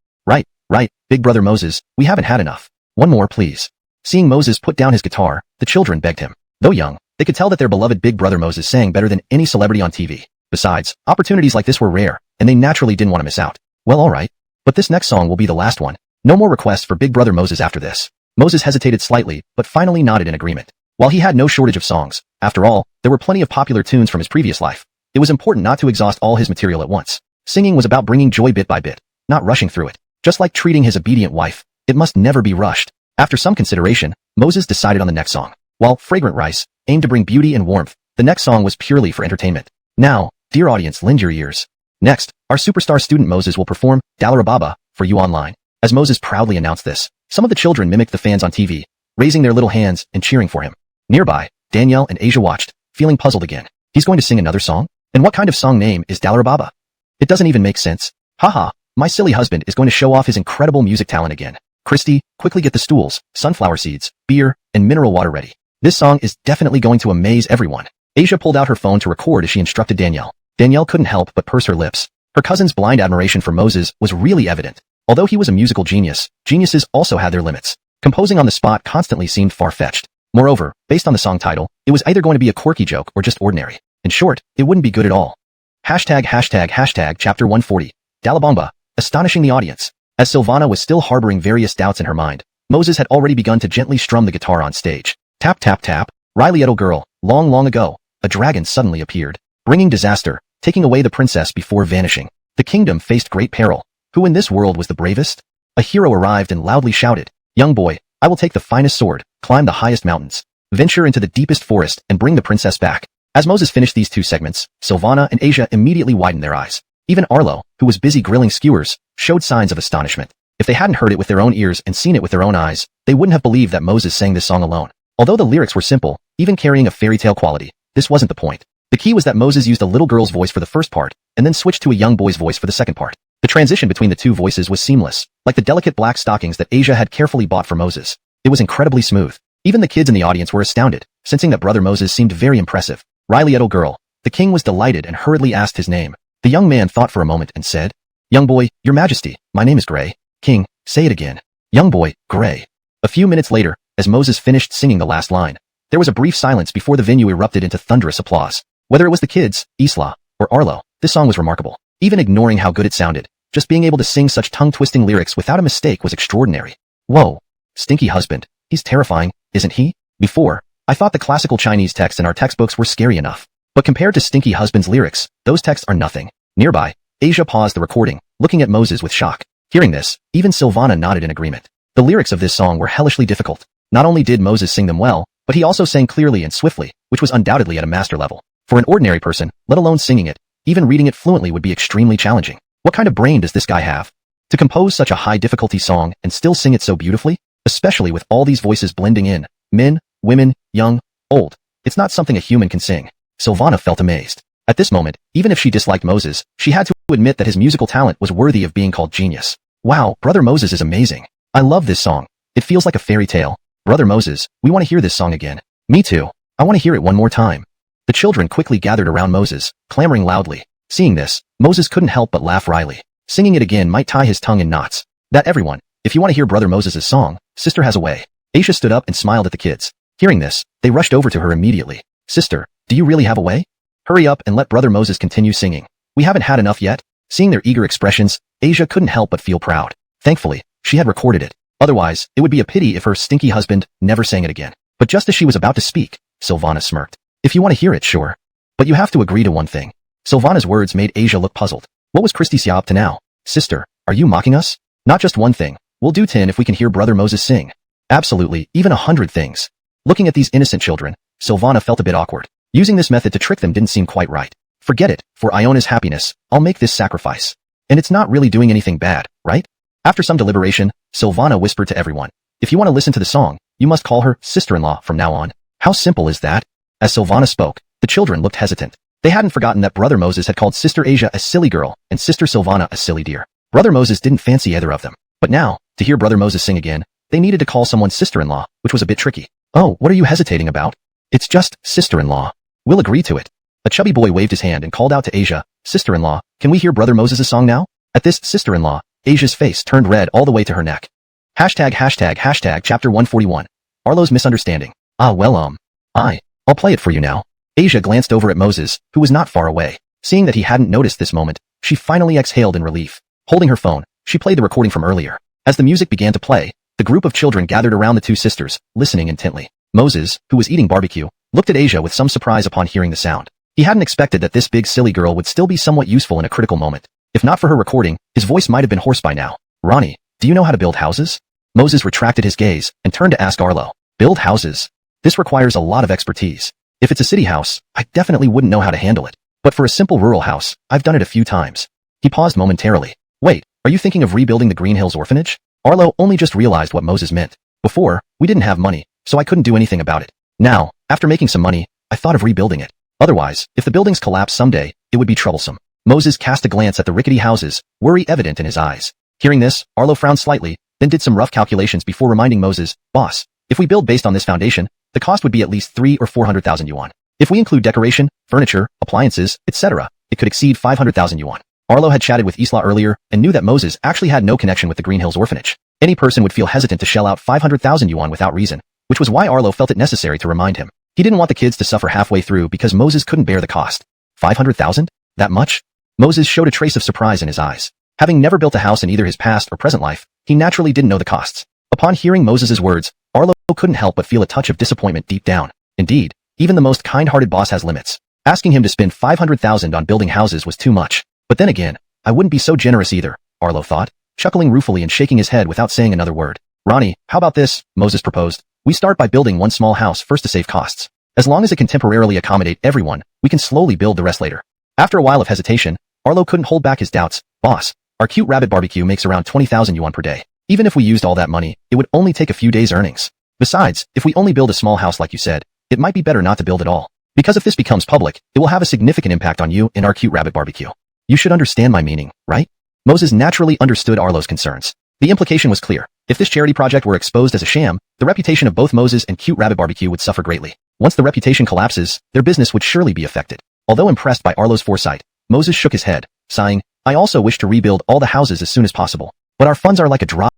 Right, Big Brother Moses, we haven't had enough. One more, please. Seeing Moses put down his guitar, the children begged him. Though young, they could tell that their beloved Big Brother Moses sang better than any celebrity on TV. Besides, opportunities like this were rare, and they naturally didn't want to miss out. Well, alright. But this next song will be the last one. No more requests for Big Brother Moses after this. Moses hesitated slightly, but finally nodded in agreement. While he had no shortage of songs, after all, there were plenty of popular tunes from his previous life. It was important not to exhaust all his material at once. Singing was about bringing joy bit by bit, not rushing through it. Just like treating his obedient wife, it must never be rushed. After some consideration, Moses decided on the next song. While Fragrant Rice aimed to bring beauty and warmth, The next song was purely for entertainment. Now, dear audience, lend your ears. Next, our superstar student Moses will perform Dallara Baba for you online. As Moses proudly announced this, some of the children mimicked the fans on TV, raising their little hands and cheering for him. Nearby, Danielle and Asia watched, feeling puzzled again. He's going to sing another song? And what kind of song name is Dallara Baba? It doesn't even make sense. Haha, my silly husband is going to show off his incredible music talent again. Christy, quickly get the stools, sunflower seeds, beer, and mineral water ready. This song is definitely going to amaze everyone. Asia pulled out her phone to record as she instructed Danielle. Danielle couldn't help but purse her lips. Her cousin's blind admiration for Moses was really evident. Although he was a musical genius, geniuses also had their limits. Composing on the spot constantly seemed far-fetched. Moreover, based on the song title, it was either going to be a quirky joke or just ordinary. In short, it wouldn't be good at all. Chapter 140. Dalabamba, astonishing the audience. As Silvana was still harboring various doubts in her mind, Moses had already begun to gently strum the guitar on stage. Tap tap tap. Riley little girl, long long ago, a dragon suddenly appeared, bringing disaster, taking away the princess before vanishing. The kingdom faced great peril. Who in this world was the bravest? A hero arrived and loudly shouted, "Young boy, I will take the finest sword, climb the highest mountains, venture into the deepest forest and bring the princess back." As Moses finished these two segments, Silvana and Asia immediately widened their eyes. Even Arlo, who was busy grilling skewers, showed signs of astonishment. If they hadn't heard it with their own ears and seen it with their own eyes, they wouldn't have believed that Moses sang this song alone. Although the lyrics were simple, even carrying a fairy tale quality, this wasn't the point. The key was that Moses used a little girl's voice for the first part, and then switched to a young boy's voice for the second part. The transition between the two voices was seamless, like the delicate black stockings that Asia had carefully bought for Moses. It was incredibly smooth. Even the kids in the audience were astounded, sensing that brother Moses seemed very impressive. Riley little girl. The king was delighted and hurriedly asked his name. The young man thought for a moment and said, "Young boy, your majesty, my name is Gray." "King, say it again." "Young boy, Gray." A few minutes later, as Moses finished singing the last line, there was a brief silence before the venue erupted into thunderous applause. Whether it was the kids, Isla, or Arlo, this song was remarkable. Even ignoring how good it sounded, just being able to sing such tongue-twisting lyrics without a mistake was extraordinary. Whoa. Stinky husband. He's terrifying, isn't he? Before, I thought the classical Chinese texts in our textbooks were scary enough. But compared to Stinky husband's lyrics, those texts are nothing. Nearby, Asia paused the recording, looking at Moses with shock. Hearing this, even Silvana nodded in agreement. The lyrics of this song were hellishly difficult. Not only did Moses sing them well, but he also sang clearly and swiftly, which was undoubtedly at a master level. For an ordinary person, let alone singing it, even reading it fluently would be extremely challenging. What kind of brain does this guy have? To compose such a high difficulty song and still sing it so beautifully? Especially with all these voices blending in, men, women, young, old. It's not something a human can sing. Silvana felt amazed. At this moment, even if she disliked Moses, she had to admit that his musical talent was worthy of being called genius. Wow, brother Moses is amazing. I love this song. It feels like a fairy tale. Brother Moses, we want to hear this song again. Me too. I want to hear it one more time. The children quickly gathered around Moses, clamoring loudly. Seeing this, Moses couldn't help but laugh wryly. Singing it again might tie his tongue in knots. That everyone, if you want to hear brother Moses' song, sister has a way. Asia stood up and smiled at the kids. Hearing this, they rushed over to her immediately. Sister, do you really have a way? Hurry up and let brother Moses continue singing. We haven't had enough yet. Seeing their eager expressions, Asia couldn't help but feel proud. Thankfully, she had recorded it. Otherwise, it would be a pity if her stinky husband never sang it again. But just as she was about to speak, Silvana smirked. If you want to hear it, sure. But you have to agree to one thing. Silvana's words made Asia look puzzled. What was Christy up to now? Sister, are you mocking us? Not just one thing. We'll do 10 if we can hear brother Moses sing. Absolutely, even 100 things. Looking at these innocent children, Silvana felt a bit awkward. Using this method to trick them didn't seem quite right. Forget it, for Iona's happiness, I'll make this sacrifice. And it's not really doing anything bad, right? After some deliberation, Silvana whispered to everyone. If you want to listen to the song, you must call her sister-in-law from now on. How simple is that? As Silvana spoke, the children looked hesitant. They hadn't forgotten that brother Moses had called sister Asia a silly girl and sister Silvana a silly dear. Brother Moses didn't fancy either of them. But now, to hear brother Moses sing again, they needed to call someone sister-in-law, which was a bit tricky. Oh, what are you hesitating about? It's just sister-in-law. We'll agree to it. A chubby boy waved his hand and called out to Asia, sister-in-law, can we hear brother Moses' song now? At this sister-in-law, Asia's face turned red all the way to her neck. Chapter 141. Arlo's misunderstanding. I'll play it for you now. Asia glanced over at Moses, who was not far away. Seeing that he hadn't noticed this moment, she finally exhaled in relief. Holding her phone, she played the recording from earlier. As the music began to play, the group of children gathered around the two sisters, listening intently. Moses, who was eating barbecue, looked at Asia with some surprise upon hearing the sound. He hadn't expected that this big silly girl would still be somewhat useful in a critical moment. If not for her recording, his voice might have been hoarse by now. Ronnie, do you know how to build houses? Moses retracted his gaze and turned to ask Arlo. Build houses? This requires a lot of expertise. If it's a city house, I definitely wouldn't know how to handle it. But for a simple rural house, I've done it a few times. He paused momentarily. Wait, are you thinking of rebuilding the Green Hills orphanage? Arlo only just realized what Moses meant. Before, we didn't have money, so I couldn't do anything about it. Now, after making some money, I thought of rebuilding it. Otherwise, if the buildings collapse someday, it would be troublesome. Moses cast a glance at the rickety houses, worry evident in his eyes. Hearing this, Arlo frowned slightly, then did some rough calculations before reminding Moses, Boss, if we build based on this foundation, the cost would be at least 3 or 400,000 yuan. If we include decoration, furniture, appliances, etc., it could exceed 500,000 yuan. Arlo had chatted with Isla earlier and knew that Moses actually had no connection with the Green Hills orphanage. Any person would feel hesitant to shell out 500,000 yuan without reason, which was why Arlo felt it necessary to remind him. He didn't want the kids to suffer halfway through because Moses couldn't bear the cost. 500,000? That much? Moses showed a trace of surprise in his eyes. Having never built a house in either his past or present life, he naturally didn't know the costs. Upon hearing Moses's words, Arlo couldn't help but feel a touch of disappointment deep down. Indeed, even the most kind-hearted boss has limits. Asking him to spend 500,000 on building houses was too much. But then again, I wouldn't be so generous either, Arlo thought, chuckling ruefully and shaking his head without saying another word. Ronnie, how about this? Moses proposed. We start by building one small house first to save costs. As long as it can temporarily accommodate everyone, we can slowly build the rest later. After a while of hesitation, Arlo couldn't hold back his doubts. Boss, our cute rabbit barbecue makes around 20,000 yuan per day. Even if we used all that money, it would only take a few days' earnings. Besides, if we only build a small house like you said, it might be better not to build at all. Because if this becomes public, it will have a significant impact on you and our cute rabbit barbecue. You should understand my meaning, right? Moses naturally understood Arlo's concerns. The implication was clear. If this charity project were exposed as a sham, the reputation of both Moses and cute rabbit barbecue would suffer greatly. Once the reputation collapses, their business would surely be affected. Although impressed by Arlo's foresight, Moses shook his head, sighing, I also wish to rebuild all the houses as soon as possible. But our funds are like a drop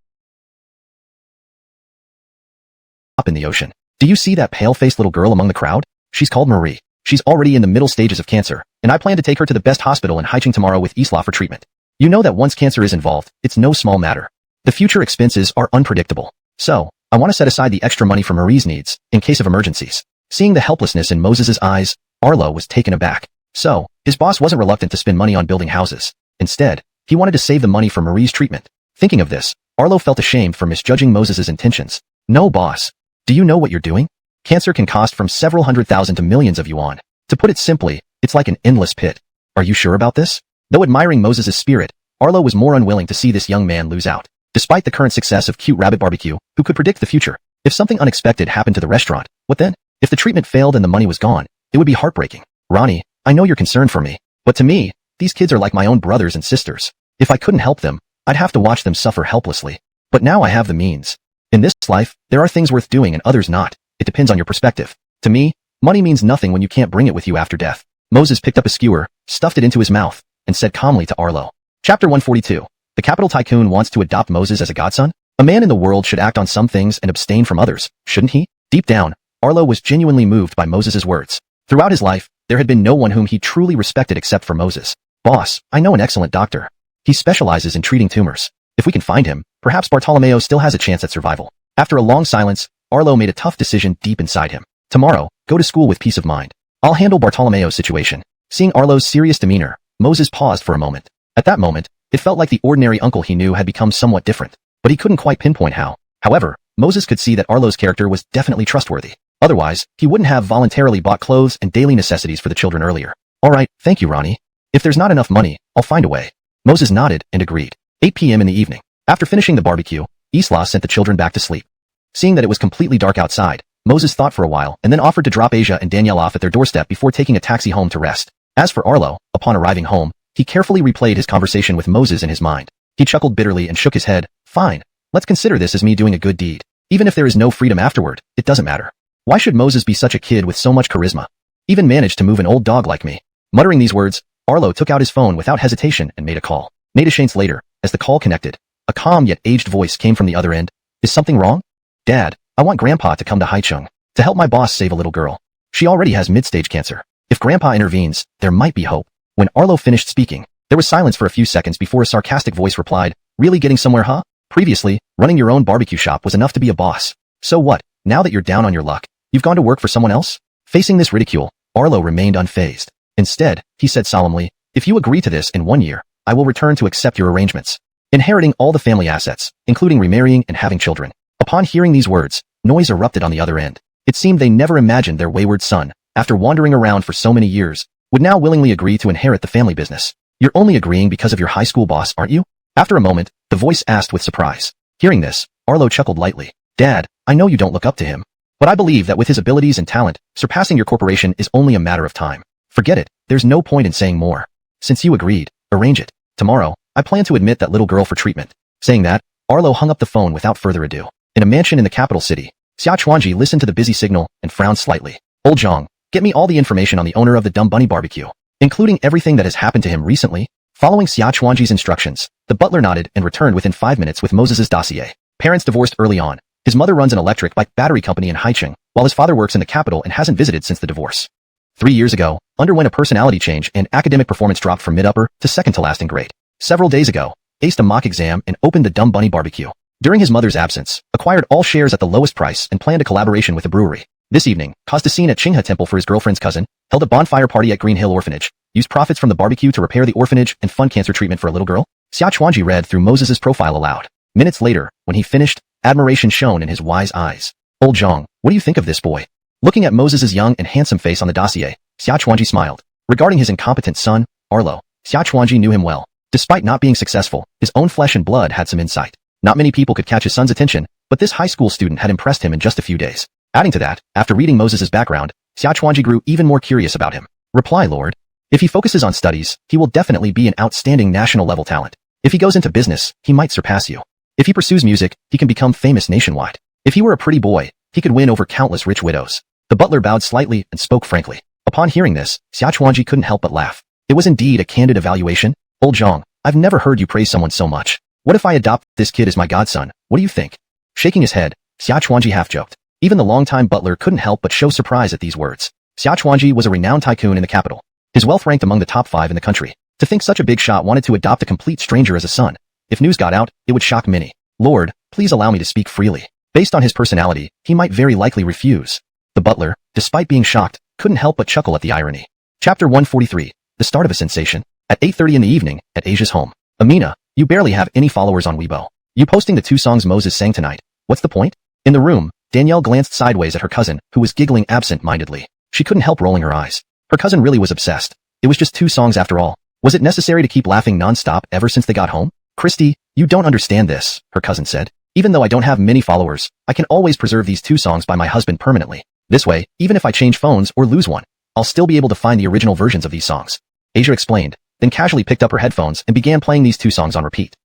in the ocean. Do you see that pale-faced little girl among the crowd? She's called Marie. She's already in the middle stages of cancer, and I plan to take her to the best hospital in Haicheng tomorrow with Isla for treatment. You know that once cancer is involved, it's no small matter. The future expenses are unpredictable. So, I want to set aside the extra money for Marie's needs, in case of emergencies. Seeing the helplessness in Moses's eyes, Arlo was taken aback. So, his boss wasn't reluctant to spend money on building houses. Instead, he wanted to save the money for Marie's treatment. Thinking of this, Arlo felt ashamed for misjudging Moses's intentions. No, boss. Do you know what you're doing? Cancer can cost from several hundred thousand to millions of yuan. To put it simply, it's like an endless pit. Are you sure about this? Though admiring Moses's spirit, Arlo was more unwilling to see this young man lose out. Despite the current success of Cute Rabbit Barbecue, who could predict the future? If something unexpected happened to the restaurant, what then? If the treatment failed and the money was gone, it would be heartbreaking. Ronnie, I know you're concerned for me, but to me, these kids are like my own brothers and sisters. If I couldn't help them, I'd have to watch them suffer helplessly. But now I have the means. In this life, there are things worth doing and others not. It depends on your perspective. To me, money means nothing when you can't bring it with you after death. Moses picked up a skewer, stuffed it into his mouth, and said calmly to Arlo. Chapter 142. The capital tycoon wants to adopt Moses as a godson? A man in the world should act on some things and abstain from others, shouldn't he? Deep down, Arlo was genuinely moved by Moses's words. Throughout his life, there had been no one whom he truly respected except for Moses. Boss, I know an excellent doctor. He specializes in treating tumors. If we can find him, perhaps Bartolomeo still has a chance at survival. After a long silence, Arlo made a tough decision deep inside him. Tomorrow, go to school with peace of mind. I'll handle Bartolomeo's situation. Seeing Arlo's serious demeanor, Moses paused for a moment. At that moment, it felt like the ordinary uncle he knew had become somewhat different, but he couldn't quite pinpoint how. However, Moses could see that Arlo's character was definitely trustworthy. Otherwise, he wouldn't have voluntarily bought clothes and daily necessities for the children earlier. All right, thank you, Ronnie. If there's not enough money, I'll find a way. Moses nodded and agreed. 8 p.m. in the evening. After finishing the barbecue, Isla sent the children back to sleep. Seeing that it was completely dark outside, Moses thought for a while and then offered to drop Asia and Danielle off at their doorstep before taking a taxi home to rest. As for Arlo, upon arriving home, he carefully replayed his conversation with Moses in his mind. He chuckled bitterly and shook his head. Fine. Let's consider this as me doing a good deed. Even if there is no freedom afterward, it doesn't matter. Why should Moses be such a kid with so much charisma? Even managed to move an old dog like me. Muttering these words, Arlo took out his phone without hesitation and made a call. Nadachaints later, as the call connected, a calm yet aged voice came from the other end. Is something wrong? Dad, I want Grandpa to come to Haicheng to help my boss save a little girl. She already has mid-stage cancer. If Grandpa intervenes, there might be hope. When Arlo finished speaking, there was silence for a few seconds before a sarcastic voice replied, Really getting somewhere, huh? Previously, running your own barbecue shop was enough to be a boss. So what, now that you're down on your luck, you've gone to work for someone else? Facing this ridicule, Arlo remained unfazed. Instead, he said solemnly, If you agree to this in 1 year, I will return to accept your arrangements. Inheriting all the family assets, including remarrying and having children. Upon hearing these words, noise erupted on the other end. It seemed they never imagined their wayward son, after wandering around for so many years, would now willingly agree to inherit the family business. You're only agreeing because of your high school boss, aren't you? After a moment, the voice asked with surprise. Hearing this, Arlo chuckled lightly. Dad, I know you don't look up to him, but I believe that with his abilities and talent, surpassing your corporation is only a matter of time. Forget it, there's no point in saying more. Since you agreed, arrange it. Tomorrow, I plan to admit that little girl for treatment. Saying that, Arlo hung up the phone without further ado. In a mansion in the capital city, Xia Chuanji listened to the busy signal and frowned slightly. Old Zhang, get me all the information on the owner of the Dumb Bunny Barbecue, including everything that has happened to him recently. Following Xia Chuanji's instructions, the butler nodded and returned within 5 minutes with Moses's dossier. Parents divorced early on. His mother runs an electric bike battery company in Haicheng, while his father works in the capital and hasn't visited since the divorce. 3 years ago, underwent a personality change and academic performance dropped from mid-upper to second to last in grade. Several days ago, aced a mock exam and opened the Dumb Bunny Barbecue. During his mother's absence, acquired all shares at the lowest price and planned a collaboration with a brewery. This evening, caused a scene at Qinghe Temple for his girlfriend's cousin, held a bonfire party at Green Hill Orphanage, used profits from the barbecue to repair the orphanage and fund cancer treatment for a little girl. Xia Chuanji read through Moses's profile aloud. Minutes later, when he finished, admiration shone in his wise eyes. Old Zhang, what do you think of this boy? Looking at Moses's young and handsome face on the dossier, Xia Chuanji smiled. Regarding his incompetent son, Arlo, Xia Chuanji knew him well. Despite not being successful, his own flesh and blood had some insight. Not many people could catch his son's attention, but this high school student had impressed him in just a few days. Adding to that, after reading Moses's background, Xia Chuanji grew even more curious about him. Reply, Lord. If he focuses on studies, he will definitely be an outstanding national-level talent. If he goes into business, he might surpass you. If he pursues music, he can become famous nationwide. If he were a pretty boy, he could win over countless rich widows. The butler bowed slightly and spoke frankly. Upon hearing this, Xia Chuanji couldn't help but laugh. It was indeed a candid evaluation. Old Zhang, I've never heard you praise someone so much. What if I adopt this kid as my godson? What do you think? Shaking his head, Xia Chuanji half-joked. Even the longtime butler couldn't help but show surprise at these words. Xia Chuanji was a renowned tycoon in the capital. His wealth ranked among the top 5 in the country. To think such a big shot wanted to adopt a complete stranger as a son. If news got out, it would shock many. Lord, please allow me to speak freely. Based on his personality, he might very likely refuse. The butler, despite being shocked, couldn't help but chuckle at the irony. Chapter 143, the start of a sensation. At 8:30 in the evening, at Asia's home. Amina, you barely have any followers on Weibo. You posting the 2 songs Moses sang tonight. What's the point? In the room, Danielle glanced sideways at her cousin, who was giggling absent-mindedly. She couldn't help rolling her eyes. Her cousin really was obsessed. It was just 2 songs after all. Was it necessary to keep laughing non-stop ever since they got home? Christy, you don't understand this, her cousin said. Even though I don't have many followers, I can always preserve these 2 songs by my husband permanently. This way, even if I change phones or lose one, I'll still be able to find the original versions of these songs. Asia explained, then casually picked up her headphones and began playing these 2 songs on repeat.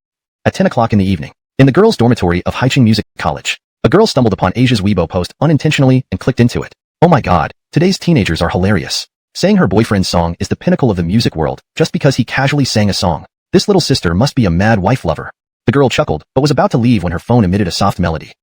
At 10 o'clock in the evening, in the girls' dormitory of Haicheng Music College, a girl stumbled upon Asia's Weibo post unintentionally and clicked into it. Oh my god, today's teenagers are hilarious. Saying her boyfriend's song is the pinnacle of the music world just because he casually sang a song. This little sister must be a mad wife lover. The girl chuckled, but was about to leave when her phone emitted a soft melody.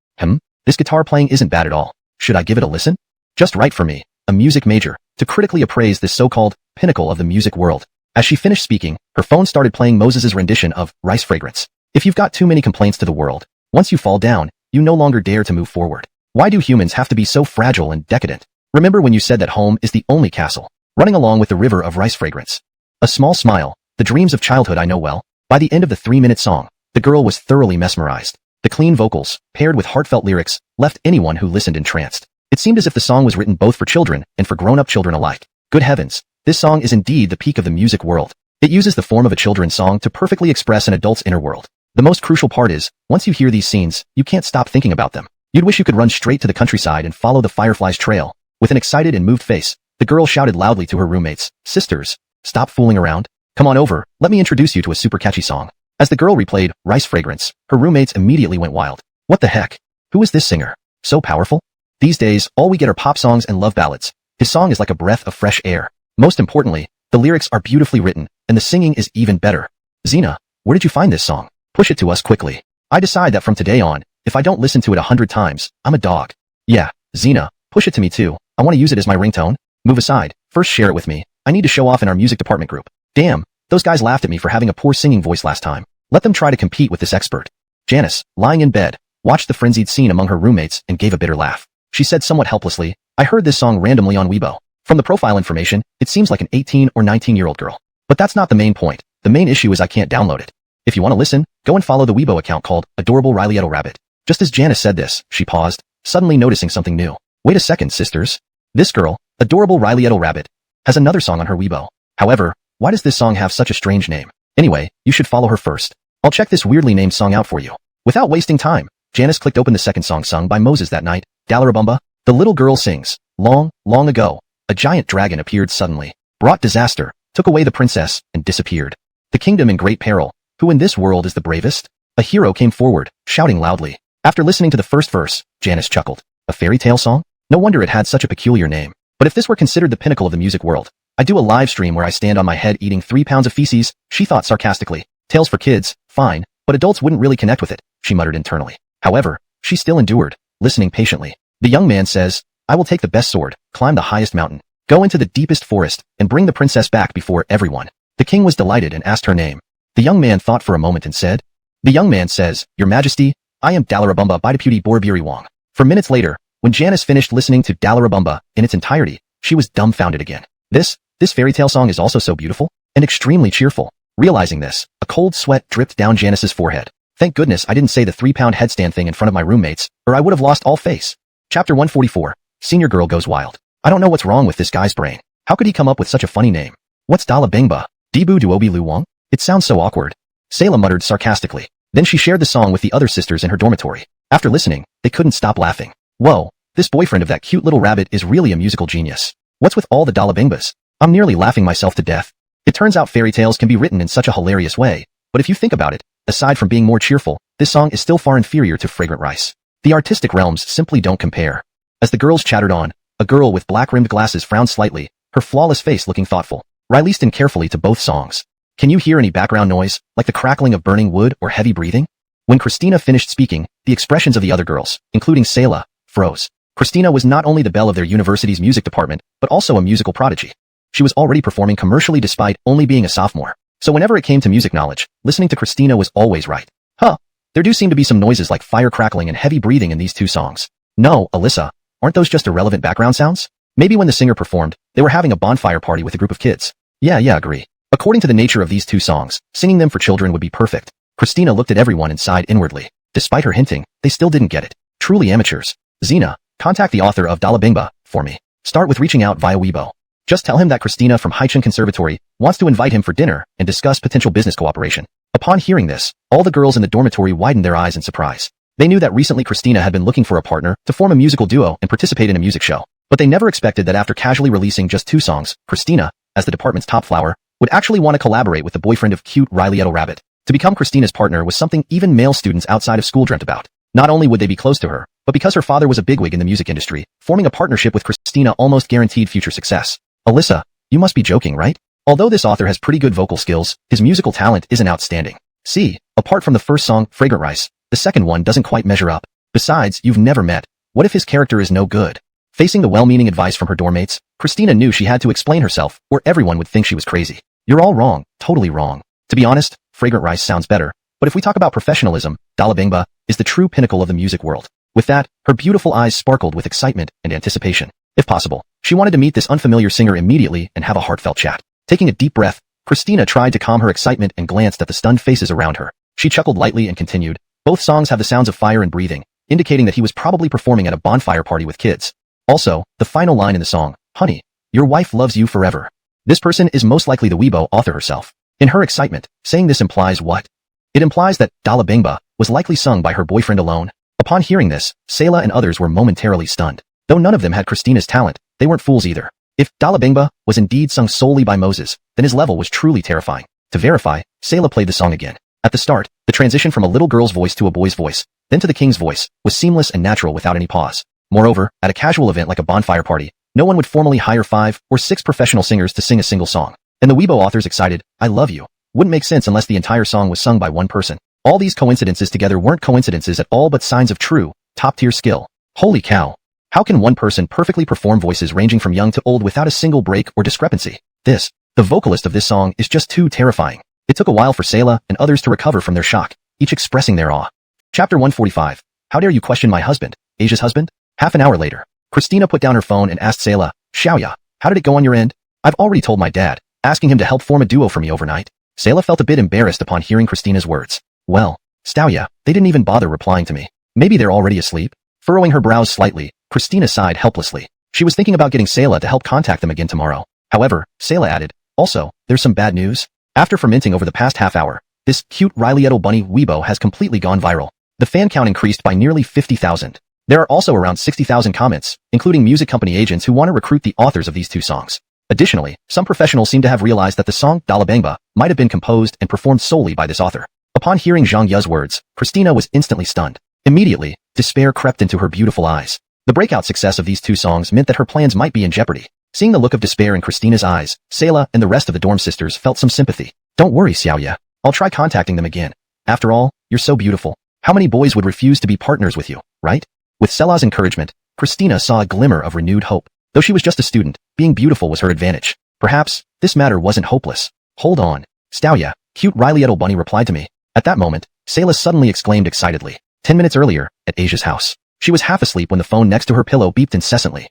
This guitar playing isn't bad at all. Should I give it a listen? Just right for me, a music major, to critically appraise this so-called pinnacle of the music world. As she finished speaking, her phone started playing Moses's rendition of Rice Fragrance. If you've got too many complaints to the world, once you fall down, you no longer dare to move forward. Why do humans have to be so fragile and decadent? Remember when you said that home is the only castle, running along with the river of rice fragrance? A small smile, the dreams of childhood I know well. By the end of the 3-minute song, the girl was thoroughly mesmerized. The clean vocals, paired with heartfelt lyrics, left anyone who listened entranced. It seemed as if the song was written both for children and for grown-up children alike. Good heavens, this song is indeed the peak of the music world. It uses the form of a children's song to perfectly express an adult's inner world. The most crucial part is, once you hear these scenes, you can't stop thinking about them. You'd wish you could run straight to the countryside and follow the firefly's trail. With an excited and moved face, the girl shouted loudly to her roommates, "Sisters, stop fooling around. Come on over, let me introduce you to a super catchy song." As the girl replayed Rice Fragrance, her roommates immediately went wild. What the heck? Who is this singer? So powerful? These days, all we get are pop songs and love ballads. His song is like a breath of fresh air. Most importantly, the lyrics are beautifully written, and the singing is even better. Zena, where did you find this song? Push it to us quickly. I decide that from today on, if I don't listen to it 100 times, I'm a dog. Yeah, Zena, push it to me too. I want to use it as my ringtone. Move aside. First share it with me. I need to show off in our music department group. Damn, those guys laughed at me for having a poor singing voice last time. Let them try to compete with this expert. Janice, lying in bed, watched the frenzied scene among her roommates and gave a bitter laugh. She said somewhat helplessly, I heard this song randomly on Weibo. From the profile information, it seems like an 18 or 19-year-old girl. But that's not the main point. The main issue is I can't download it. If you want to listen, go and follow the Weibo account called Adorable Rileyetto Rabbit. Just as Janice said this, she paused, suddenly noticing something new. Wait a second, sisters. This girl, Adorable Riley Rabbit has another song on her Weibo. However, why does this song have such a strange name? Anyway, you should follow her first. I'll check this weirdly named song out for you. Without wasting time, Janice clicked open the second song sung by Moses that night, Dallarabumba. The little girl sings, long, long ago, a giant dragon appeared suddenly, brought disaster, took away the princess, and disappeared. The kingdom in great peril. Who in this world is the bravest? A hero came forward, shouting loudly. After listening to the first verse, Janice chuckled. A fairy tale song? No wonder it had such a peculiar name. But if this were considered the pinnacle of the music world, I'd do a live stream where I stand on my head eating 3 pounds of feces, she thought sarcastically. Tales for kids, fine, but adults wouldn't really connect with it, she muttered internally. However, she still endured, listening patiently. The young man says, I will take the best sword, climb the highest mountain, go into the deepest forest, and bring the princess back before everyone. The king was delighted and asked her name. The young man thought for a moment and said, The young man says, Your Majesty, I am Dallarabumba by Deputy Borbiri Wong. For minutes later, when Janice finished listening to Dallarabumba in its entirety, she was dumbfounded again. This fairy tale song is also so beautiful and extremely cheerful. Realizing this, a cold sweat dripped down Janice's forehead. Thank goodness I didn't say the 3-pound headstand thing in front of my roommates, or I would have lost all face. Chapter 144. Senior Girl Goes Wild. I don't know what's wrong with this guy's brain. How could he come up with such a funny name? What's Dallarabumba? Debu Duobi Lu Wong? It sounds so awkward. Sayla muttered sarcastically. Then she shared the song with the other sisters in her dormitory. After listening, they couldn't stop laughing. Whoa, this boyfriend of that cute little rabbit is really a musical genius. What's with all the Dallarabungas? I'm nearly laughing myself to death. It turns out fairy tales can be written in such a hilarious way, but if you think about it, aside from being more cheerful, this song is still far inferior to Fragrant Rice. The artistic realms simply don't compare. As the girls chattered on, a girl with black-rimmed glasses frowned slightly, her flawless face looking thoughtful. Riley listened carefully to both songs. Can you hear any background noise, like the crackling of burning wood or heavy breathing? When Christina finished speaking, the expressions of the other girls, including Sayla, froze. Christina was not only the belle of their university's music department, but also a musical prodigy. She was already performing commercially despite only being a sophomore. So whenever it came to music knowledge, listening to Christina was always right. Huh. There do seem to be some noises like fire crackling and heavy breathing in these two songs. No, Alyssa, aren't those just irrelevant background sounds? Maybe when the singer performed, they were having a bonfire party with a group of kids. Yeah, agree. According to the nature of these two songs, singing them for children would be perfect. Christina looked at everyone and sighed inwardly. Despite her hinting, they still didn't get it. Truly amateurs. Xena, contact the author of Dallarabumba for me. Start with reaching out via Weibo. Just tell him that Christina from Haichun Conservatory wants to invite him for dinner and discuss potential business cooperation. Upon hearing this, all the girls in the dormitory widened their eyes in surprise. They knew that recently Christina had been looking for a partner to form a musical duo and participate in a music show. But they never expected that after casually releasing just 2 songs, Christina, as the department's top flower, would actually want to collaborate with the boyfriend of cute Riley Rabbit. To become Christina's partner was something even male students outside of school dreamt about. Not only would they be close to her, but because her father was a bigwig in the music industry, forming a partnership with Christina almost guaranteed future success. Alyssa, you must be joking, right? Although this author has pretty good vocal skills, his musical talent isn't outstanding. See, apart from the first song, Fragrant Rice, the second one doesn't quite measure up. Besides, you've never met. What if his character is no good? Facing the well-meaning advice from her dormmates, Christina knew she had to explain herself, or everyone would think she was crazy. You're all wrong, totally wrong. To be honest, Fragrant Rice sounds better, but if we talk about professionalism, Dallarabumba is the true pinnacle of the music world. With that, her beautiful eyes sparkled with excitement and anticipation. If possible, she wanted to meet this unfamiliar singer immediately and have a heartfelt chat. Taking a deep breath, Christina tried to calm her excitement and glanced at the stunned faces around her. She chuckled lightly and continued. Both songs have the sounds of fire and breathing, indicating that he was probably performing at a bonfire party with kids. Also, the final line in the song, honey, your wife loves you forever. This person is most likely the Weibo author herself. In her excitement, saying this implies what? It implies that Dallarabumba was likely sung by her boyfriend alone. Upon hearing this, Sayla and others were momentarily stunned. Though none of them had Christina's talent, they weren't fools either. If Dallarabumba was indeed sung solely by Moses, then his level was truly terrifying. To verify, Sayla played the song again. At the start, the transition from a little girl's voice to a boy's voice, then to the king's voice, was seamless and natural without any pause. Moreover, at a casual event like a bonfire party, no one would formally hire 5 or 6 professional singers to sing a single song. And the Weibo author's excited, I love you, wouldn't make sense unless the entire song was sung by one person. All these coincidences together weren't coincidences at all but signs of true, top-tier skill. Holy cow. How can one person perfectly perform voices ranging from young to old without a single break or discrepancy? The vocalist of this song is just too terrifying. It took a while for Sayla and others to recover from their shock, each expressing their awe. Chapter 145. How dare you question my husband, Asia's husband? Half an hour later, Christina put down her phone and asked Sayla, Xiaoya, how did it go on your end? I've already told my dad, asking him to help form a duo for me overnight. Sayla felt a bit embarrassed upon hearing Christina's words. Well, Xiaoya, they didn't even bother replying to me. Maybe they're already asleep? Furrowing her brows slightly, Christina sighed helplessly. She was thinking about getting Sayla to help contact them again tomorrow. However, Sayla added, also, there's some bad news. After fermenting over the past half hour, this cute Riley Edel bunny Weibo has completely gone viral. The fan count increased by nearly 50,000. There are also around 60,000 comments, including music company agents who want to recruit the authors of these two songs. Additionally, some professionals seem to have realized that the song Dalabangba might have been composed and performed solely by this author. Upon hearing Zhang Ye's words, Christina was instantly stunned. Immediately, despair crept into her beautiful eyes. The breakout success of these two songs meant that her plans might be in jeopardy. Seeing the look of despair in Christina's eyes, Sayla and the rest of the dorm sisters felt some sympathy. Don't worry, Xiaoye. I'll try contacting them again. After all, you're so beautiful. How many boys would refuse to be partners with you, right? With Sayla's encouragement, Christina saw a glimmer of renewed hope. Though she was just a student, being beautiful was her advantage. Perhaps, this matter wasn't hopeless. Hold on. Xiaoye, cute Riley Edel bunny replied to me. At that moment, Sayla suddenly exclaimed excitedly. 10 minutes earlier, at Asia's house. She was half asleep when the phone next to her pillow beeped incessantly.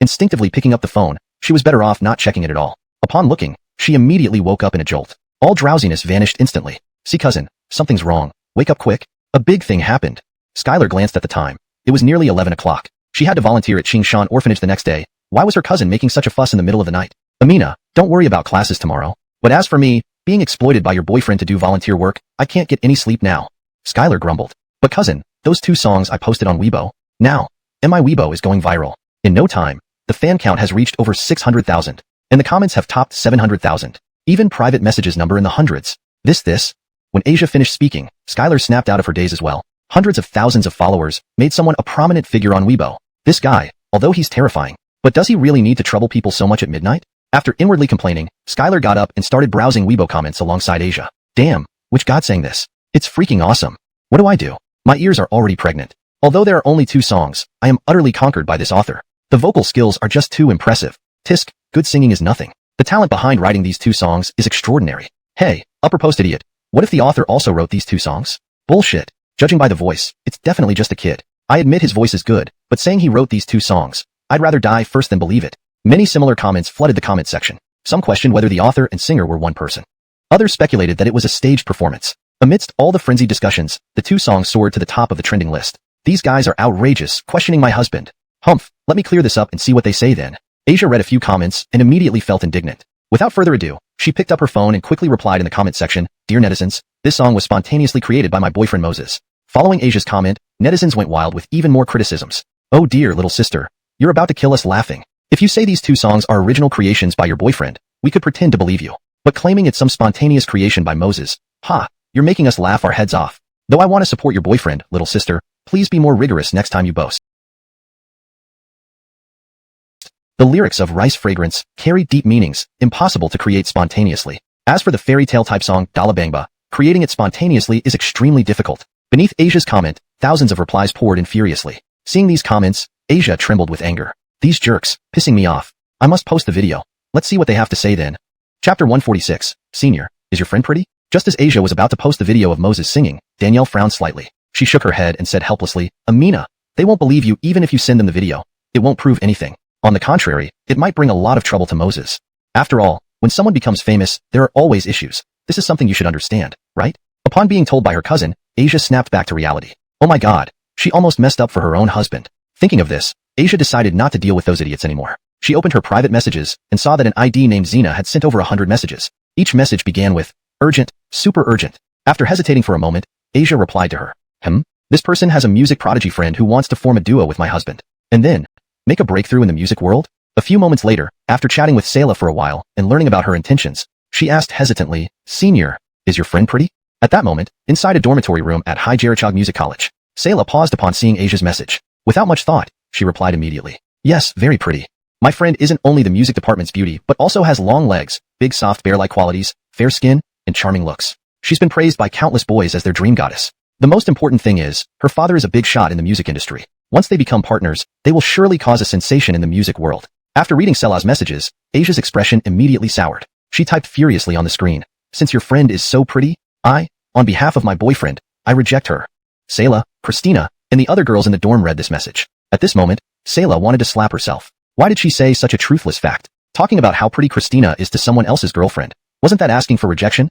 Instinctively picking up the phone, she was better off not checking it at all. Upon looking, she immediately woke up in a jolt. All drowsiness vanished instantly. See cousin, something's wrong. Wake up quick. A big thing happened. Skylar glanced at the time. It was nearly 11 o'clock. She had to volunteer at Qingshan Orphanage the next day. Why was her cousin making such a fuss in the middle of the night? Amina, don't worry about classes tomorrow. But as for me, being exploited by your boyfriend to do volunteer work, I can't get any sleep now. Skylar grumbled. But cousin, those two songs I posted on Weibo. Now, my Weibo is going viral. In no time, the fan count has reached over 600,000. And the comments have topped 700,000. Even private messages number in the hundreds. This. When Asia finished speaking, Skylar snapped out of her daze as well. Hundreds of thousands of followers made someone a prominent figure on Weibo. This guy, although he's terrifying, but does he really need to trouble people so much at midnight? After inwardly complaining, Skylar got up and started browsing Weibo comments alongside Asia. Damn, which god sang this? It's freaking awesome. What do I do? My ears are already pregnant. Although there are only two songs, I am utterly conquered by this author. The vocal skills are just too impressive. Tisk, good singing is nothing. The talent behind writing these two songs is extraordinary. Hey, upper post idiot. What if the author also wrote these two songs? Bullshit. Judging by the voice, it's definitely just a kid. I admit his voice is good, but saying he wrote these two songs, I'd rather die first than believe it. Many similar comments flooded the comment section. Some questioned whether the author and singer were one person. Others speculated that it was a staged performance. Amidst all the frenzied discussions, the two songs soared to the top of the trending list. These guys are outrageous, questioning my husband. Humph, let me clear this up and see what they say then. Asia read a few comments and immediately felt indignant. Without further ado, she picked up her phone and quickly replied in the comment section, Dear netizens, this song was spontaneously created by my boyfriend Moses. Following Asia's comment, netizens went wild with even more criticisms. Oh dear little sister, you're about to kill us laughing. If you say these two songs are original creations by your boyfriend, we could pretend to believe you. But claiming it's some spontaneous creation by Moses, you're making us laugh our heads off. Though I want to support your boyfriend, little sister, please be more rigorous next time you boast. The lyrics of Rice Fragrance carry deep meanings, impossible to create spontaneously. As for the fairy tale type song, Dalabangba, creating it spontaneously is extremely difficult. Beneath Asia's comment, thousands of replies poured in furiously. Seeing these comments, Asia trembled with anger. These jerks, pissing me off. I must post the video. Let's see what they have to say then. Chapter 146, Senior, is your friend pretty? Just as Asia was about to post the video of Moses singing, Danielle frowned slightly. She shook her head and said helplessly, Amina, they won't believe you even if you send them the video. It won't prove anything. On the contrary, it might bring a lot of trouble to Moses. After all, when someone becomes famous, there are always issues. This is something you should understand, right? Upon being told by her cousin, Asia snapped back to reality. Oh my god, she almost messed up for her own husband. Thinking of this, Asia decided not to deal with those idiots anymore. She opened her private messages and saw that an ID named Zena had sent over 100 messages. Each message began with, urgent, super urgent. After hesitating for a moment, Asia replied to her, this person has a music prodigy friend who wants to form a duo with my husband. And then, make a breakthrough in the music world? A few moments later, after chatting with Sayla for a while and learning about her intentions, she asked hesitantly, Senior, is your friend pretty? At that moment, inside a dormitory room at Hai Jerichog Music College, Sayla paused upon seeing Asia's message. Without much thought, she replied immediately. Yes, very pretty. My friend isn't only the music department's beauty, but also has long legs, big soft bear-like qualities, fair skin, and charming looks. She's been praised by countless boys as their dream goddess. The most important thing is, her father is a big shot in the music industry. Once they become partners, they will surely cause a sensation in the music world. After reading Sela's messages, Asia's expression immediately soured. She typed furiously on the screen. Since your friend is so pretty, on behalf of my boyfriend, I reject her. Sayla, Christina, and the other girls in the dorm read this message. At this moment, Sayla wanted to slap herself. Why did she say such a truthless fact? Talking about how pretty Christina is to someone else's girlfriend. Wasn't that asking for rejection?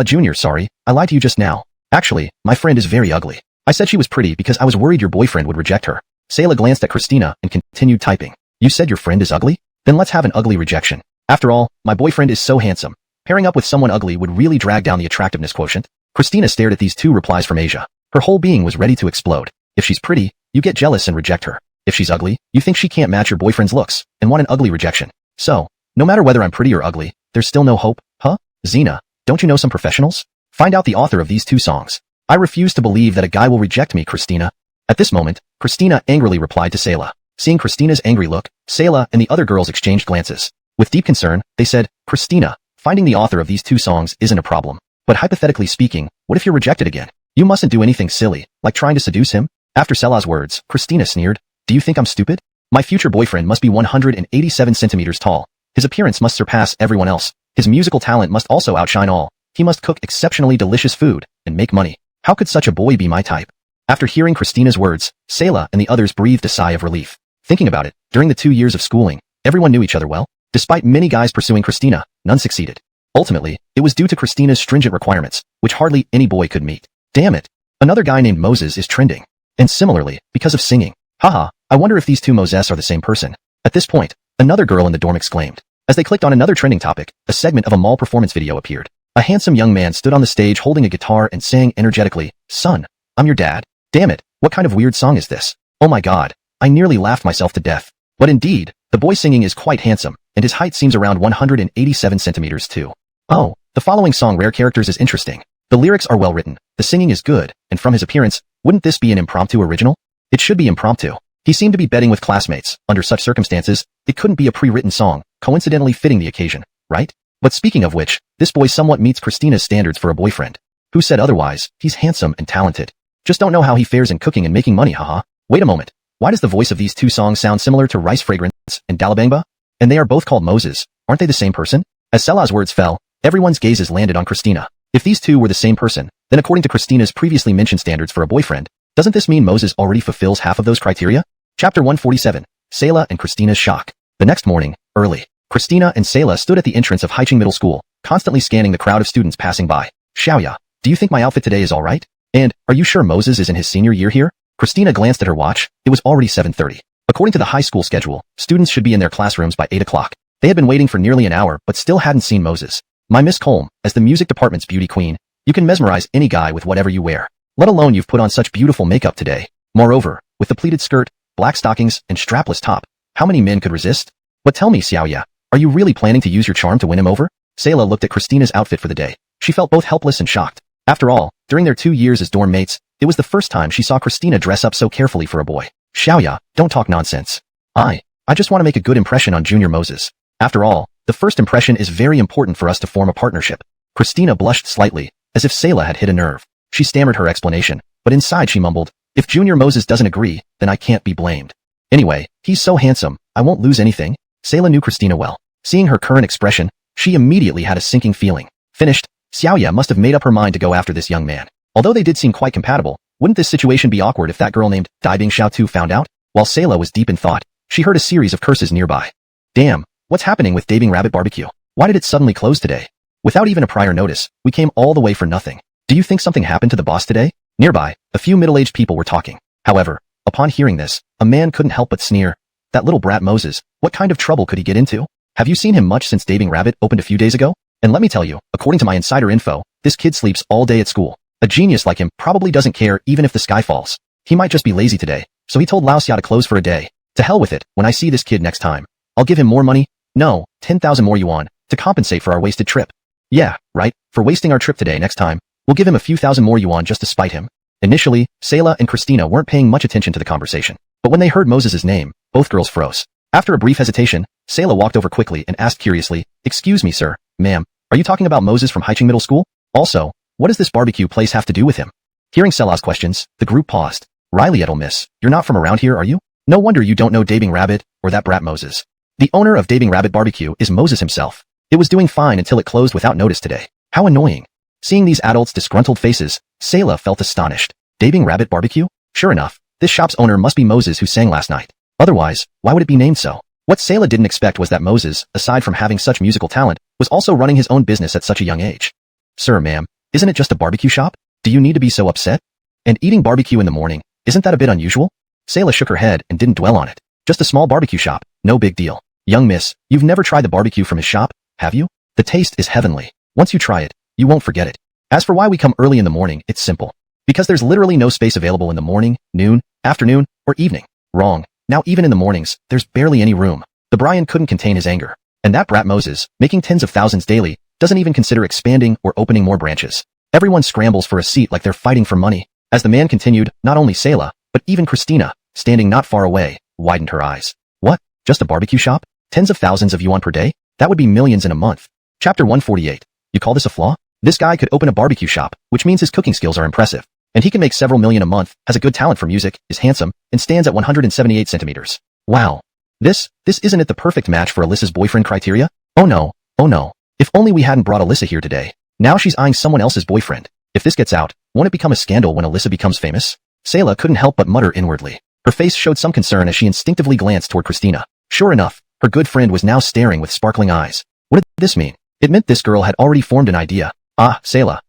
Junior, sorry, I lied to you just now. Actually, my friend is very ugly. I said she was pretty because I was worried your boyfriend would reject her. Sayla glanced at Christina and continued typing. You said your friend is ugly? Then let's have an ugly rejection. After all, my boyfriend is so handsome. Pairing up with someone ugly would really drag down the attractiveness quotient. Christina stared at these two replies from Asia. Her whole being was ready to explode. If she's pretty, you get jealous and reject her. If she's ugly, you think she can't match your boyfriend's looks, and want an ugly rejection. So, no matter whether I'm pretty or ugly, there's still no hope, huh? Xena, don't you know some professionals? Find out the author of these two songs. I refuse to believe that a guy will reject me, Christina. At this moment, Christina angrily replied to Sayla. Seeing Christina's angry look, Sayla and the other girls exchanged glances. With deep concern, they said, Christina, finding the author of these two songs isn't a problem. But hypothetically speaking, what if you're rejected again? You mustn't do anything silly, like trying to seduce him. After Sayla's words, Christina sneered. Do you think I'm stupid? My future boyfriend must be 187 centimeters tall. His appearance must surpass everyone else. His musical talent must also outshine all. He must cook exceptionally delicious food and make money. How could such a boy be my type? After hearing Christina's words, Sayla and the others breathed a sigh of relief. Thinking about it, during the 2 years of schooling, everyone knew each other well. Despite many guys pursuing Christina, none succeeded. Ultimately, it was due to Christina's stringent requirements, which hardly any boy could meet. Damn it. Another guy named Moses is trending. And similarly, because of singing. Haha, I wonder if these two Moses are the same person. At this point, another girl in the dorm exclaimed. As they clicked on another trending topic, a segment of a mall performance video appeared. A handsome young man stood on the stage holding a guitar and sang energetically, Son, I'm your dad. Damn it, what kind of weird song is this? Oh my god, I nearly laughed myself to death. But indeed, the boy singing is quite handsome, and his height seems around 187 centimeters too. Oh, the following song Rare Characters is interesting. The lyrics are well written, the singing is good, and from his appearance, wouldn't this be an impromptu original? It should be impromptu. He seemed to be betting with classmates. Under such circumstances, it couldn't be a pre-written song, coincidentally fitting the occasion, right? But speaking of which, this boy somewhat meets Christina's standards for a boyfriend. Who said otherwise? He's handsome and talented. Just don't know how he fares in cooking and making money, haha. Wait a moment. Why does the voice of these two songs sound similar to Rice Fragrance and Dalabangba? And they are both called Moses. Aren't they the same person? As Selah's words fell, everyone's gazes landed on Christina. If these two were the same person, then according to Christina's previously mentioned standards for a boyfriend, doesn't this mean Moses already fulfills half of those criteria? Chapter 147. Sayla and Christina's shock. The next morning, early, Christina and Sayla stood at the entrance of Haiching Middle School, constantly scanning the crowd of students passing by. Xiaoya, do you think my outfit today is alright? And, are you sure Moses is in his senior year here? Christina glanced at her watch. It was already 7:30. According to the high school schedule, students should be in their classrooms by 8 o'clock. They had been waiting for nearly an hour but still hadn't seen Moses. My Miss Colm, as the music department's beauty queen, you can mesmerize any guy with whatever you wear. Let alone you've put on such beautiful makeup today. Moreover, with the pleated skirt, black stockings, and strapless top, how many men could resist? But tell me, Xiaoya, are you really planning to use your charm to win him over? Sayla looked at Christina's outfit for the day. She felt both helpless and shocked. After all, during their 2 years as dorm mates, it was the first time she saw Christina dress up so carefully for a boy. Xiaoya, don't talk nonsense. I just want to make a good impression on Junior Moses. After all, the first impression is very important for us to form a partnership. Christina blushed slightly, as if Sayla had hit a nerve. She stammered her explanation, but inside she mumbled, if Junior Moses doesn't agree, then I can't be blamed. Anyway, he's so handsome, I won't lose anything. Sayla knew Christina well. Seeing her current expression, she immediately had a sinking feeling. Finished, Xiaoya must have made up her mind to go after this young man. Although they did seem quite compatible, wouldn't this situation be awkward if that girl named Daibing Xiaotu found out? While Sayla was deep in thought, she heard a series of curses nearby. Damn, what's happening with Daibing Rabbit Barbecue? Why did it suddenly close today? Without even a prior notice, we came all the way for nothing. Do you think something happened to the boss today? Nearby, a few middle-aged people were talking. However, upon hearing this, a man couldn't help but sneer. That little brat Moses, what kind of trouble could he get into? Have you seen him much since Daibing Rabbit opened a few days ago? And let me tell you, according to my insider info, this kid sleeps all day at school. A genius like him probably doesn't care even if the sky falls. He might just be lazy today, so he told Lao Xia to close for a day. To hell with it, when I see this kid next time, I'll give him more money. No, 10,000 more yuan, to compensate for our wasted trip. Yeah, right, for wasting our trip today next time, we'll give him a few thousand more yuan just to spite him. Initially, Sayla and Christina weren't paying much attention to the conversation, but when they heard Moses' name, both girls froze. After a brief hesitation, Sayla walked over quickly and asked curiously, excuse me sir, ma'am, are you talking about Moses from Haiching Middle School? Also, what does this barbecue place have to do with him? Hearing Selah's questions, the group paused. Riley Edel miss, you're not from around here are you? No wonder you don't know Daibing Rabbit, or that brat Moses. The owner of Daibing Rabbit Barbecue is Moses himself. It was doing fine until it closed without notice today. How annoying. Seeing these adults' disgruntled faces, Sayla felt astonished. Daibing Rabbit Barbecue? Sure enough, this shop's owner must be Moses who sang last night. Otherwise, why would it be named so? What Sayla didn't expect was that Moses, aside from having such musical talent, was also running his own business at such a young age. Sir, ma'am, isn't it just a barbecue shop? Do you need to be so upset? And eating barbecue in the morning, isn't that a bit unusual? Sayla shook her head and didn't dwell on it. Just a small barbecue shop, No big deal. Young miss, you've never tried the barbecue from his shop, have you? The taste is heavenly. Once you try it, you won't forget it. As for why we come early in the morning, it's simple. Because there's literally no space available in the morning, noon, afternoon, or evening. Wrong. Now even in the mornings, there's barely any room. The Brian couldn't contain his anger. And that brat Moses, making tens of thousands daily, doesn't even consider expanding or opening more branches. Everyone scrambles for a seat like they're fighting for money. As the man continued, not only Selah, but even Christina, standing not far away, widened her eyes. What? Just a barbecue shop? Tens of thousands of yuan per day? That would be millions in a month. Chapter 148. You call this a flaw? This guy could open a barbecue shop, which means his cooking skills are impressive. And he can make several million a month, has a good talent for music, is handsome, and stands at 178 centimeters. Wow. This isn't it the perfect match for Alyssa's boyfriend criteria? Oh no. If only we hadn't brought Alyssa here today. Now she's eyeing someone else's boyfriend. If this gets out, won't it become a scandal when Alyssa becomes famous? Selah couldn't help but mutter inwardly. Her face showed some concern as she instinctively glanced toward Christina. Sure enough, her good friend was now staring with sparkling eyes. What did this mean? It meant this girl had already formed an idea. Ah, Selah,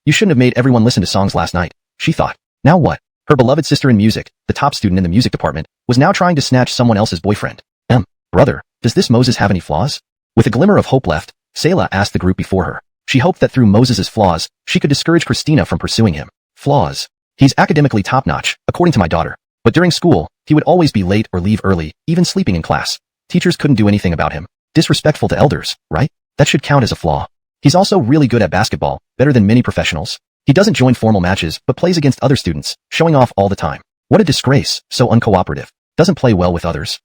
you shouldn't have made everyone listen to songs last night, she thought. Now what? Her beloved sister in music, the top student in the music department, was now trying to snatch someone else's boyfriend. Brother, does this Moses have any flaws? With a glimmer of hope left, Selah asked the group before her. She hoped that through Moses's flaws, she could discourage Christina from pursuing him. Flaws. He's academically top-notch, according to my daughter. But during school, he would always be late or leave early, even sleeping in class. Teachers couldn't do anything about him. Disrespectful to elders, right? That should count as a flaw. He's also really good at basketball, better than many professionals. He doesn't join formal matches, but plays against other students, showing off all the time. What a disgrace, so uncooperative. Doesn't play well with others.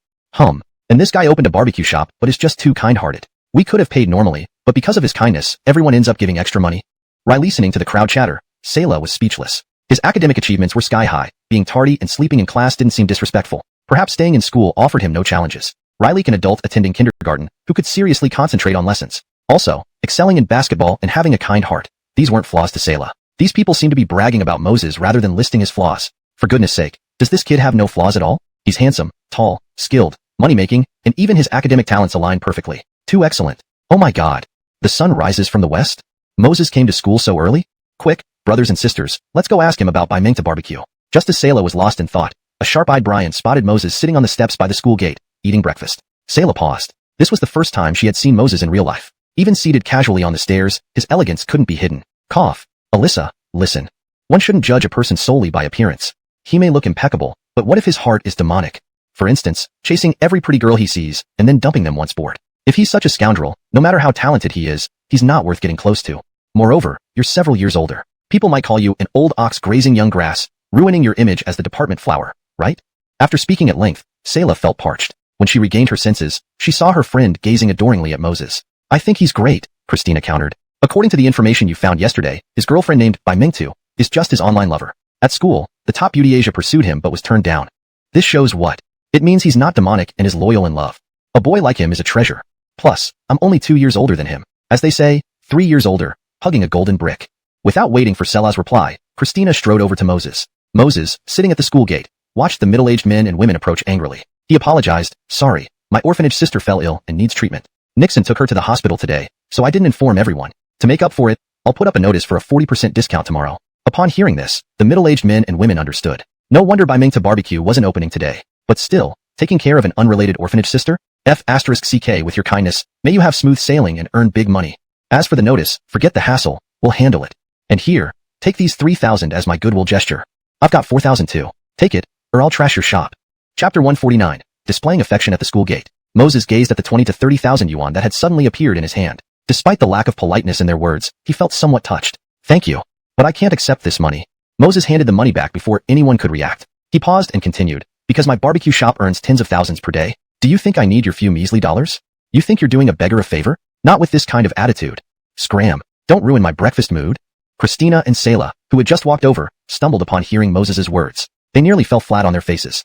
And this guy opened a barbecue shop, but is just too kind-hearted. We could have paid normally, but because of his kindness, everyone ends up giving extra money. While listening to the crowd chatter, Selah was speechless. His academic achievements were sky-high. Being tardy and sleeping in class didn't seem disrespectful. Perhaps staying in school offered him no challenges. Like an adult attending kindergarten, who could seriously concentrate on lessons. Also, excelling in basketball and having a kind heart. These weren't flaws to Selah. These people seem to be bragging about Moses rather than listing his flaws. For goodness sake, does this kid have no flaws at all? He's handsome, tall, skilled, money-making, and even his academic talents align perfectly. Too excellent. Oh my god. The sun rises from the west? Moses came to school so early? Quick, brothers and sisters, let's go ask him about Bimengta barbecue. Just as Selah was lost in thought, a sharp-eyed Brian spotted Moses sitting on the steps by the school gate, eating breakfast. Selah paused. This was the first time she had seen Moses in real life. Even seated casually on the stairs, his elegance couldn't be hidden. Cough. Alyssa, listen. One shouldn't judge a person solely by appearance. He may look impeccable, but what if his heart is demonic? For instance, chasing every pretty girl he sees, and then dumping them once bored. If he's such a scoundrel, no matter how talented he is, he's not worth getting close to. Moreover, you're several years older. People might call you an old ox grazing young grass, ruining your image as the department flower, right? After speaking at length, Selah felt parched. When she regained her senses, she saw her friend gazing adoringly at Moses. I think he's great, Christina countered. According to the information you found yesterday, his girlfriend named Bimengta is just his online lover. At school, the top beauty Asia pursued him but was turned down. This shows what? It means he's not demonic and is loyal in love. A boy like him is a treasure. Plus, I'm only 2 years older than him. As they say, 3 years older, hugging a golden brick. Without waiting for Selah's reply, Christina strode over to Moses. Moses, sitting at the school gate, watched the middle-aged men and women approach angrily. He apologized. Sorry, my orphanage sister fell ill and needs treatment. Nixon took her to the hospital today, so I didn't inform everyone. To make up for it, I'll put up a notice for a 40% discount tomorrow. Upon hearing this, the middle-aged men and women understood. No wonder Bimengta barbecue wasn't opening today. But still, taking care of an unrelated orphanage sister? F***ck with your kindness, may you have smooth sailing and earn big money. As for the notice, forget the hassle, we'll handle it. And here, take these 3,000 as my goodwill gesture. I've got 4,000 too. Take it, or I'll trash your shop. Chapter 149, Displaying Affection at the School Gate. Moses gazed at the 20 to 30,000 yuan that had suddenly appeared in his hand. Despite the lack of politeness in their words, he felt somewhat touched. Thank you. But I can't accept this money. Moses handed the money back before anyone could react. He paused and continued. Because my barbecue shop earns tens of thousands per day, do you think I need your few measly dollars? You think you're doing a beggar a favor? Not with this kind of attitude. Scram. Don't ruin my breakfast mood. Christina and Selah, who had just walked over, stumbled upon hearing Moses's words. They nearly fell flat on their faces.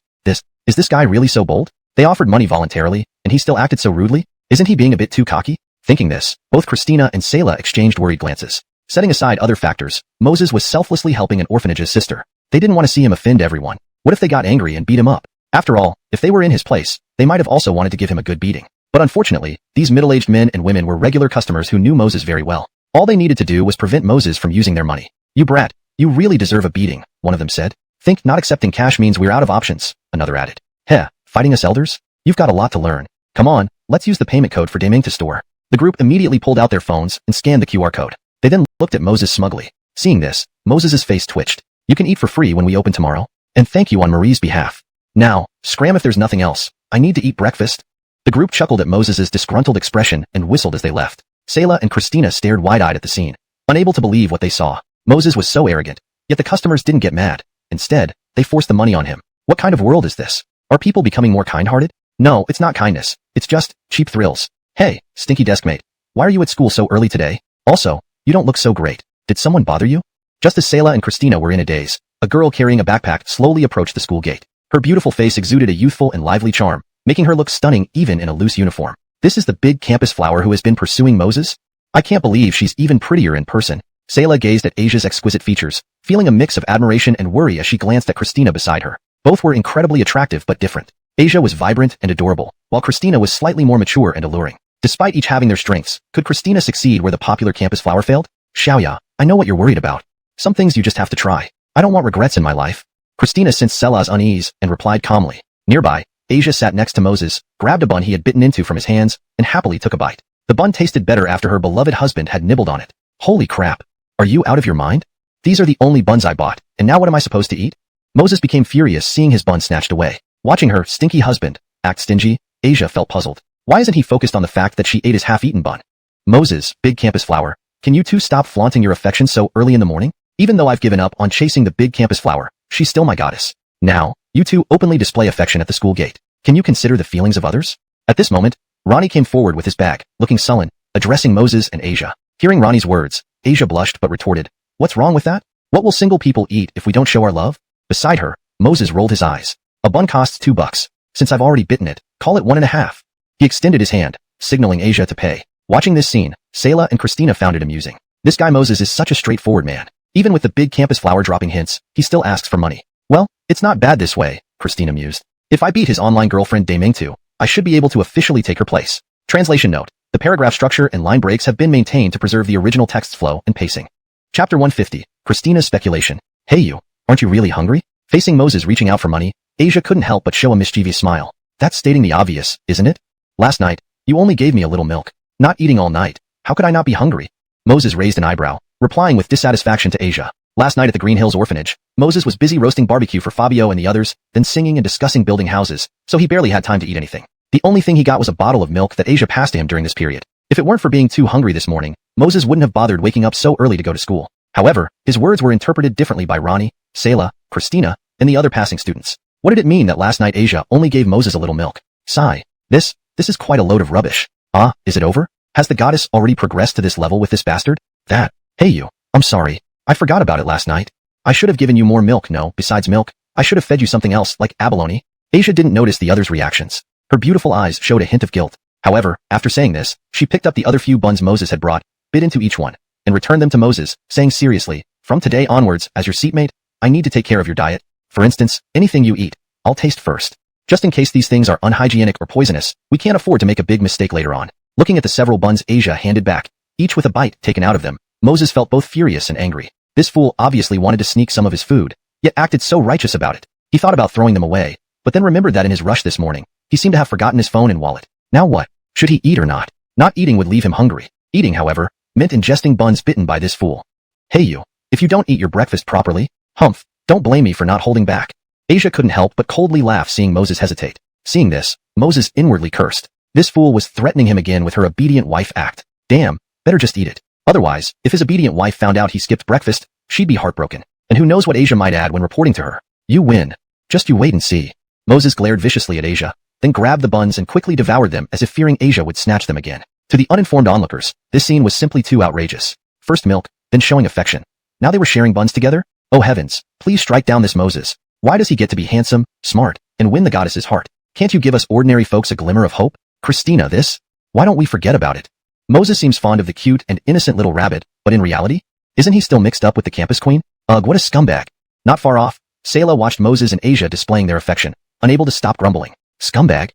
Is this guy really so bold? They offered money voluntarily, and he still acted so rudely? Isn't he being a bit too cocky? Thinking this, both Christina and Selah exchanged worried glances. Setting aside other factors, Moses was selflessly helping an orphanage's sister. They didn't want to see him offend everyone. What if they got angry and beat him up? After all, if they were in his place, they might have also wanted to give him a good beating. But unfortunately, these middle-aged men and women were regular customers who knew Moses very well. All they needed to do was prevent Moses from using their money. You brat, you really deserve a beating, one of them said. Think not accepting cash means we're out of options, another added. Heh, fighting us elders? You've got a lot to learn. Come on, let's use the payment code for Daming to store. The group immediately pulled out their phones and scanned the QR code. They then looked at Moses smugly. Seeing this, Moses's face twitched. You can eat for free when we open tomorrow. And thank you on Marie's behalf. Now, scram if there's nothing else. I need to eat breakfast. The group chuckled at Moses's disgruntled expression and whistled as they left. Sayla and Christina stared wide-eyed at the scene, unable to believe what they saw. Moses was so arrogant, yet the customers didn't get mad. Instead, they forced the money on him. What kind of world is this? Are people becoming more kind-hearted? No, it's not kindness. It's just cheap thrills. Hey, stinky deskmate. Why are you at school so early today? Also, you don't look so great. Did someone bother you? Just as Sayla and Christina were in a daze, a girl carrying a backpack slowly approached the school gate. Her beautiful face exuded a youthful and lively charm, making her look stunning even in a loose uniform. This is the big campus flower who has been pursuing Moses? I can't believe she's even prettier in person. Sayla gazed at Asia's exquisite features, feeling a mix of admiration and worry as she glanced at Christina beside her. Both were incredibly attractive but different. Asia was vibrant and adorable, while Christina was slightly more mature and alluring. Despite each having their strengths, could Christina succeed where the popular campus flower failed? Xiaoya, I know what you're worried about. Some things you just have to try. I don't want regrets in my life. Christina sensed Sela's unease and replied calmly. Nearby, Asia sat next to Moses, grabbed a bun he had bitten into from his hands, and happily took a bite. The bun tasted better after her beloved husband had nibbled on it. Holy crap. Are you out of your mind? These are the only buns I bought, and now what am I supposed to eat? Moses became furious seeing his bun snatched away. Watching her stinky husband act stingy, Asia felt puzzled. Why isn't he focused on the fact that she ate his half-eaten bun? Moses, big campus flower, can you two stop flaunting your affection so early in the morning? Even though I've given up on chasing the big campus flower, she's still my goddess. Now, you two openly display affection at the school gate. Can you consider the feelings of others? At this moment, Ronnie came forward with his bag, looking sullen, addressing Moses and Asia. Hearing Ronnie's words, Asia blushed but retorted, what's wrong with that? What will single people eat if we don't show our love? Beside her, Moses rolled his eyes. A bun costs $2. Since I've already bitten it, call it 1.5. He extended his hand, signaling Asia to pay. Watching this scene, Sayla and Christina found it amusing. This guy Moses is such a straightforward man. Even with the big campus flower dropping hints, he still asks for money. Well, it's not bad this way, Christina mused. If I beat his online girlfriend Daming too, I should be able to officially take her place. Translation note. The paragraph structure and line breaks have been maintained to preserve the original text's flow and pacing. Chapter 150. Christina's speculation. Hey you, aren't you really hungry? Facing Moses reaching out for money, Asia couldn't help but show a mischievous smile. That's stating the obvious, isn't it? Last night, you only gave me a little milk. Not eating all night. How could I not be hungry? Moses raised an eyebrow, replying with dissatisfaction to Asia. Last night at the Green Hills orphanage, Moses was busy roasting barbecue for Fabio and the others, then singing and discussing building houses, so he barely had time to eat anything. The only thing he got was a bottle of milk that Asia passed to him during this period. If it weren't for being too hungry this morning, Moses wouldn't have bothered waking up so early to go to school. However, his words were interpreted differently by Ronnie, Sayla, Christina, and the other passing students. What did it mean that last night Asia only gave Moses a little milk? Sigh. This is quite a load of rubbish. Ah, is it over? Has the goddess already progressed to this level with this bastard? Hey you, I'm sorry. I forgot about it last night. I should have given you more milk. No, besides milk, I should have fed you something else, like abalone. Asia didn't notice the others' reactions. Her beautiful eyes showed a hint of guilt. However, after saying this, she picked up the other few buns Moses had brought, bit into each one, and returned them to Moses, saying seriously, from today onwards, as your seatmate, I need to take care of your diet. For instance, anything you eat, I'll taste first. Just in case these things are unhygienic or poisonous, we can't afford to make a big mistake later on. Looking at the several buns Asia handed back, each with a bite taken out of them, Moses felt both furious and angry. This fool obviously wanted to sneak some of his food, yet acted so righteous about it. He thought about throwing them away, but then remembered that in his rush this morning, he seemed to have forgotten his phone and wallet. Now what? Should he eat or not? Not eating would leave him hungry. Eating, however, meant ingesting buns bitten by this fool. Hey you, if you don't eat your breakfast properly, humph, don't blame me for not holding back. Asia couldn't help but coldly laugh seeing Moses hesitate. Seeing this, Moses inwardly cursed. This fool was threatening him again with her obedient wife act. Damn, better just eat it. Otherwise, if his obedient wife found out he skipped breakfast, she'd be heartbroken. And who knows what Asia might add when reporting to her. You win. Just you wait and see. Moses glared viciously at Asia, then grabbed the buns and quickly devoured them as if fearing Asia would snatch them again. To the uninformed onlookers, this scene was simply too outrageous. First milk, then showing affection. Now they were sharing buns together? Oh heavens, please strike down this Moses. Why does he get to be handsome, smart, and win the goddess's heart? Can't you give us ordinary folks a glimmer of hope? Christina, why don't we forget about it? Moses seems fond of the cute and innocent little rabbit, but in reality, isn't he still mixed up with the campus queen? Ugh, what a scumbag. Not far off, Sayla watched Moses and Asia displaying their affection, unable to stop grumbling. Scumbag?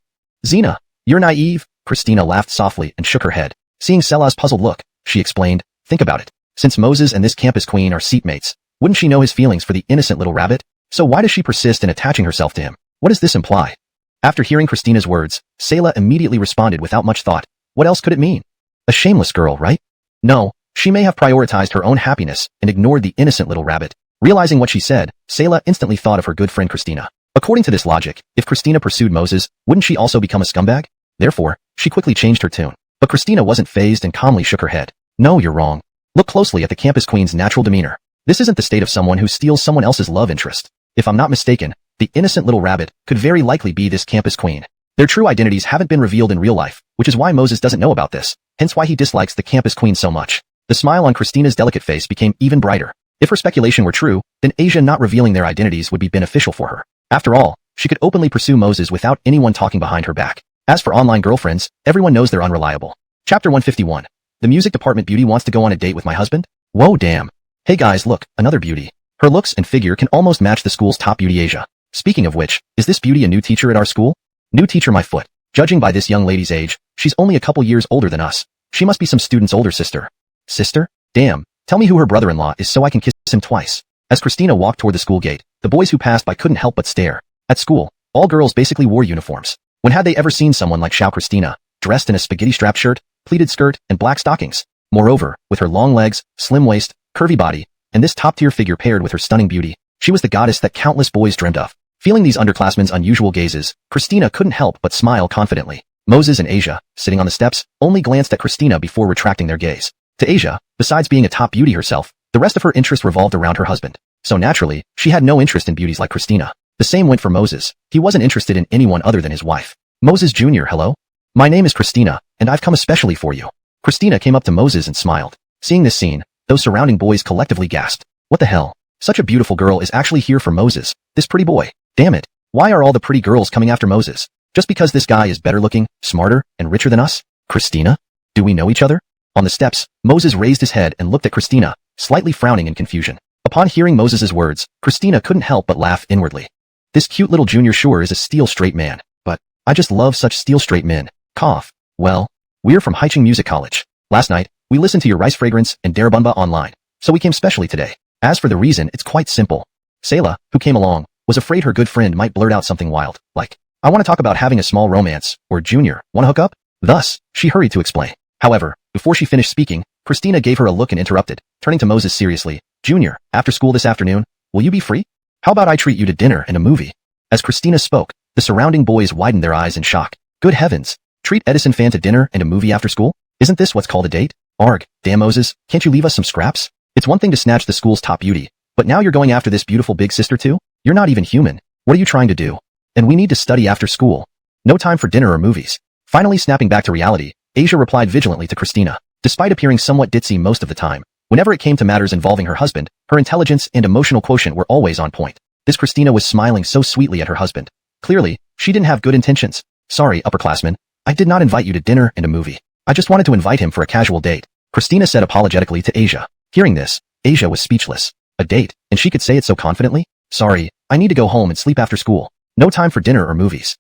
Zena, you're naive. Christina laughed softly and shook her head. Seeing Sela's puzzled look, she explained, think about it. Since Moses and this campus queen are seatmates, wouldn't she know his feelings for the innocent little rabbit? So why does she persist in attaching herself to him? What does this imply? After hearing Christina's words, Sayla immediately responded without much thought. What else could it mean? A shameless girl, right? No, she may have prioritized her own happiness and ignored the innocent little rabbit. Realizing what she said, Sayla instantly thought of her good friend Christina. According to this logic, if Christina pursued Moses, wouldn't she also become a scumbag? Therefore, she quickly changed her tune. But Christina wasn't fazed and calmly shook her head. No, you're wrong. Look closely at the campus queen's natural demeanor. This isn't the state of someone who steals someone else's love interest. If I'm not mistaken, the innocent little rabbit could very likely be this campus queen. Their true identities haven't been revealed in real life, which is why Moses doesn't know about this, hence why he dislikes the campus queen so much. The smile on Christina's delicate face became even brighter. If her speculation were true, then Asia not revealing their identities would be beneficial for her. After all, she could openly pursue Moses without anyone talking behind her back. As for online girlfriends, everyone knows they're unreliable. Chapter 151. The music department beauty wants to go on a date with my husband? Whoa, damn. Hey guys, look, another beauty. Her looks and figure can almost match the school's top beauty Asia. Speaking of which, is this beauty a new teacher at our school? New teacher my foot. Judging by this young lady's age, she's only a couple years older than us. She must be some student's older sister. Sister? Damn. Tell me who her brother-in-law is so I can kiss him twice. As Christina walked toward the school gate, the boys who passed by couldn't help but stare. At school, all girls basically wore uniforms. When had they ever seen someone like Xiao Christina, dressed in a spaghetti-strapped shirt, pleated skirt, and black stockings? Moreover, with her long legs, slim waist, curvy body, and this top-tier figure paired with her stunning beauty, she was the goddess that countless boys dreamed of. Feeling these underclassmen's unusual gazes, Christina couldn't help but smile confidently. Moses and Asia, sitting on the steps, only glanced at Christina before retracting their gaze. To Asia, besides being a top beauty herself, the rest of her interest revolved around her husband. So naturally, she had no interest in beauties like Christina. The same went for Moses. He wasn't interested in anyone other than his wife. Moses Jr., hello? My name is Christina, and I've come especially for you. Christina came up to Moses and smiled. Seeing this scene, those surrounding boys collectively gasped. What the hell? Such a beautiful girl is actually here for Moses, this pretty boy. Damn it. Why are all the pretty girls coming after Moses? Just because this guy is better looking, smarter, and richer than us? Christina? Do we know each other? On the steps, Moses raised his head and looked at Christina, slightly frowning in confusion. Upon hearing Moses's words, Christina couldn't help but laugh inwardly. This cute little junior sure is a steel straight man, but I just love such steel straight men. Cough. Well, we're from Haicheng Music College. Last night, we listened to your Rice Fragrance and Darabunba online, so we came specially today. As for the reason, it's quite simple. Sayla, who came along, was afraid her good friend might blurt out something wild, like, I want to talk about having a small romance, or Junior, want to hook up? Thus, she hurried to explain. However, before she finished speaking, Christina gave her a look and interrupted, turning to Moses seriously. Junior, after school this afternoon, will you be free? How about I treat you to dinner and a movie? As Christina spoke, the surrounding boys widened their eyes in shock. Good heavens! Treat Edison Fan to dinner and a movie after school? Isn't this what's called a date? Arg, damn Moses, can't you leave us some scraps? It's one thing to snatch the school's top beauty, but now you're going after this beautiful big sister too? You're not even human. What are you trying to do? And we need to study after school. No time for dinner or movies. Finally snapping back to reality, Asia replied vigilantly to Christina. Despite appearing somewhat ditzy most of the time, whenever it came to matters involving her husband, her intelligence and emotional quotient were always on point. This Christina was smiling so sweetly at her husband. Clearly, she didn't have good intentions. Sorry, upperclassman. I did not invite you to dinner and a movie. I just wanted to invite him for a casual date. Christina said apologetically to Asia. Hearing this, Asia was speechless. A date, and she could say it so confidently? Sorry, I need to go home and sleep after school. No time for dinner or movies.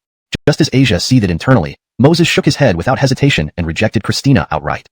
Just as Asia seethed internally, Moses shook his head without hesitation and rejected Christina outright.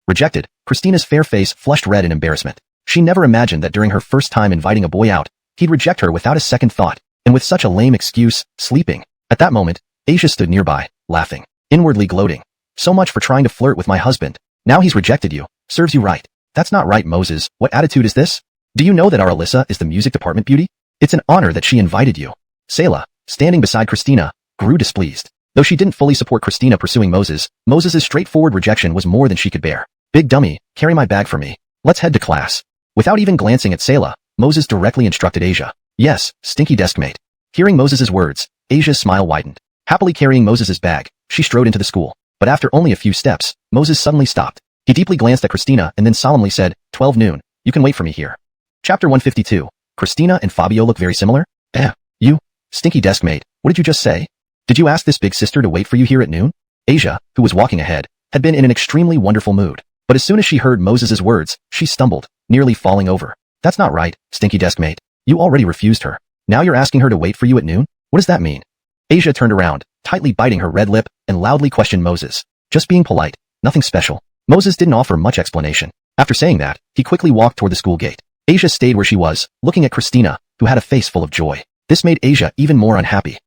Rejected. Christina's fair face flushed red in embarrassment. She never imagined that during her first time inviting a boy out, he'd reject her without a second thought, and with such a lame excuse, sleeping. At that moment, Asia stood nearby, laughing, inwardly gloating. So much for trying to flirt with my husband. Now he's rejected you. Serves you right. That's not right, Moses. What attitude is this? Do you know that our Alyssa is the music department beauty? It's an honor that she invited you. Sayla, standing beside Christina, grew displeased. Though she didn't fully support Christina pursuing Moses's straightforward rejection was more than she could bear. Big dummy, carry my bag for me. Let's head to class. Without even glancing at Sayla, Moses directly instructed Asia. Yes, stinky deskmate. Hearing Moses's words, Asia's smile widened. Happily carrying Moses's bag, she strode into the school. But after only a few steps, Moses suddenly stopped. He deeply glanced at Christina and then solemnly said, 12 noon, you can wait for me here. Chapter 152. Christina and Fabio look very similar? You? Stinky deskmate, what did you just say? Did you ask this big sister to wait for you here at noon? Asia, who was walking ahead, had been in an extremely wonderful mood. But as soon as she heard Moses's words, she stumbled, nearly falling over. That's not right, stinky deskmate. You already refused her. Now you're asking her to wait for you at noon? What does that mean? Asia turned around, tightly biting her red lip, and loudly questioned Moses. Just being polite, nothing special. Moses didn't offer much explanation. After saying that, he quickly walked toward the school gate. Asia stayed where she was, looking at Christina, who had a face full of joy. This made Asia even more unhappy.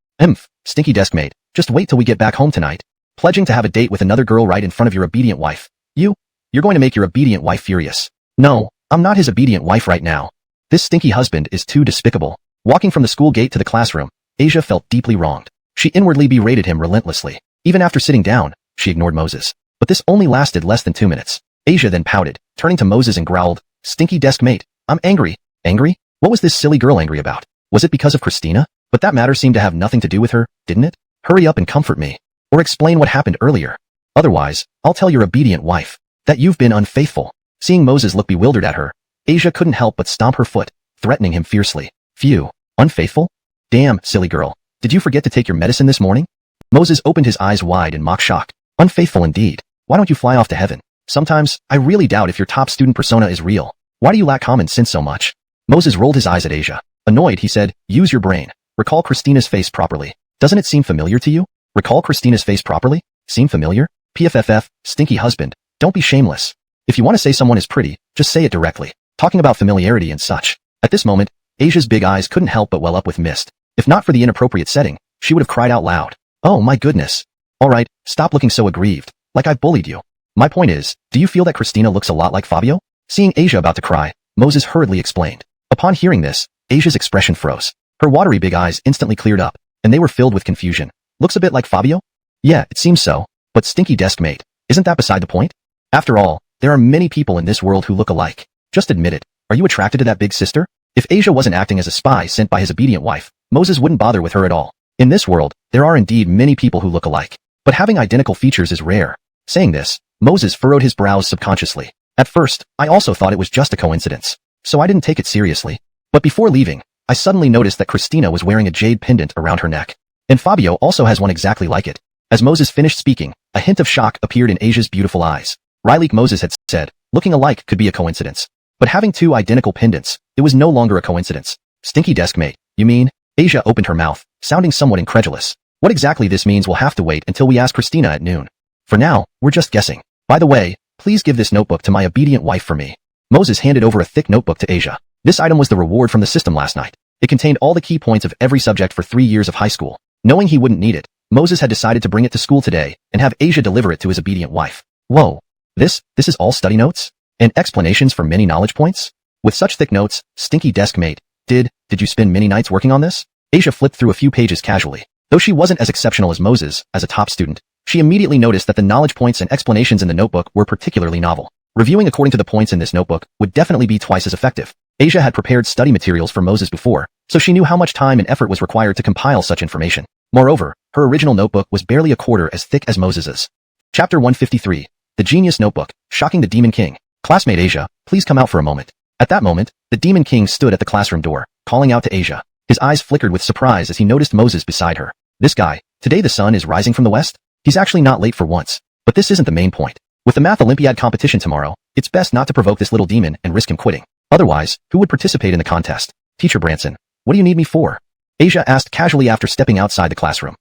Stinky desk mate, just wait till we get back home tonight. Pledging to have a date with another girl right in front of your obedient wife. You're going to make your obedient wife furious. No, I'm not his obedient wife right now. This stinky husband is too despicable. Walking from the school gate to the classroom, Asia felt deeply wronged. She inwardly berated him relentlessly. Even after sitting down, she ignored Moses. But this only lasted less than 2 minutes. Asia then pouted, turning to Moses and growled, "Stinky desk mate, I'm angry." Angry? What was this silly girl angry about? Was it because of Christina? But that matter seemed to have nothing to do with her, didn't it? Hurry up and comfort me. Or explain what happened earlier. Otherwise, I'll tell your obedient wife that you've been unfaithful. Seeing Moses look bewildered at her, Asia couldn't help but stomp her foot, threatening him fiercely. Phew, unfaithful? Damn, silly girl. Did you forget to take your medicine this morning? Moses opened his eyes wide in mock shock. Unfaithful indeed. Why don't you fly off to heaven? Sometimes, I really doubt if your top student persona is real. Why do you lack common sense so much? Moses rolled his eyes at Asia. Annoyed, he said, use your brain. Recall Christina's face properly. Doesn't it seem familiar to you? Recall Christina's face properly? Seem familiar? PFFF, stinky husband. Don't be shameless. If you want to say someone is pretty, just say it directly. Talking about familiarity and such. At this moment, Asia's big eyes couldn't help but well up with mist. If not for the inappropriate setting, she would have cried out loud. Oh my goodness. Alright, stop looking so aggrieved, like I've bullied you. My point is, do you feel that Christina looks a lot like Fabio? Seeing Asia about to cry, Moses hurriedly explained. Upon hearing this, Asia's expression froze. Her watery big eyes instantly cleared up, and they were filled with confusion. Looks a bit like Fabio? Yeah, it seems so. But stinky desk mate, isn't that beside the point? After all, there are many people in this world who look alike. Just admit it. Are you attracted to that big sister? If Asia wasn't acting as a spy sent by his obedient wife, Moses wouldn't bother with her at all. In this world, there are indeed many people who look alike. But having identical features is rare. Saying this, Moses furrowed his brows subconsciously. At first, I also thought it was just a coincidence, so I didn't take it seriously. But before leaving, I suddenly noticed that Christina was wearing a jade pendant around her neck. And Fabio also has one exactly like it. As Moses finished speaking, a hint of shock appeared in Asia's beautiful eyes. Like Moses had said, looking alike could be a coincidence. But having two identical pendants, it was no longer a coincidence. Stinky desk mate, you mean? Asia opened her mouth, sounding somewhat incredulous. What exactly this means will have to wait until we ask Christina at noon. For now, we're just guessing. By the way, please give this notebook to my obedient wife for me. Moses handed over a thick notebook to Asia. This item was the reward from the system last night. It contained all the key points of every subject for 3 years of high school. Knowing he wouldn't need it, Moses had decided to bring it to school today and have Asia deliver it to his obedient wife. Whoa. This is all study notes? And explanations for many knowledge points? With such thick notes, stinky desk mate, did you spend many nights working on this? Asia flipped through a few pages casually. Though she wasn't as exceptional as Moses, as a top student, she immediately noticed that the knowledge points and explanations in the notebook were particularly novel. Reviewing according to the points in this notebook would definitely be twice as effective. Asia had prepared study materials for Moses before, so she knew how much time and effort was required to compile such information. Moreover, her original notebook was barely a quarter as thick as Moses's. Chapter 153. The Genius Notebook, Shocking the Demon King. Classmate Asia, please come out for a moment. At that moment, the Demon King stood at the classroom door, calling out to Asia. His eyes flickered with surprise as he noticed Moses beside her. This guy, today the sun is rising from the west? He's actually not late for once. But this isn't the main point. With the Math Olympiad competition tomorrow, it's best not to provoke this little demon and risk him quitting. Otherwise, who would participate in the contest? Teacher Branson, what do you need me for? Asia asked casually after stepping outside the classroom.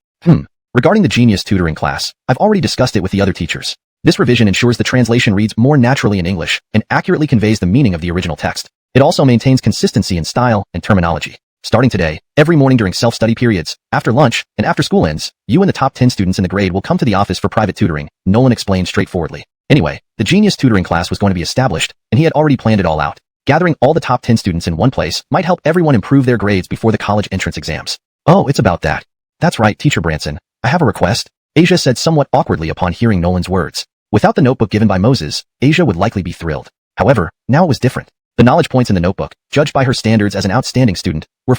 Regarding the genius tutoring class, I've already discussed it with the other teachers. This revision ensures the translation reads more naturally in English and accurately conveys the meaning of the original text. It also maintains consistency in style and terminology. Starting today, every morning during self-study periods, after lunch, and after school ends, you and the top 10 students in the grade will come to the office for private tutoring, Nolan explained straightforwardly. Anyway, the genius tutoring class was going to be established, and he had already planned it all out. Gathering all the top 10 students in one place might help everyone improve their grades before the college entrance exams. Oh, it's about that. That's right, Teacher Branson. I have a request, Asia said somewhat awkwardly upon hearing Nolan's words. Without the notebook given by Moses, Asia would likely be thrilled. However, now it was different. The knowledge points in the notebook, judged by her standards as an outstanding student, were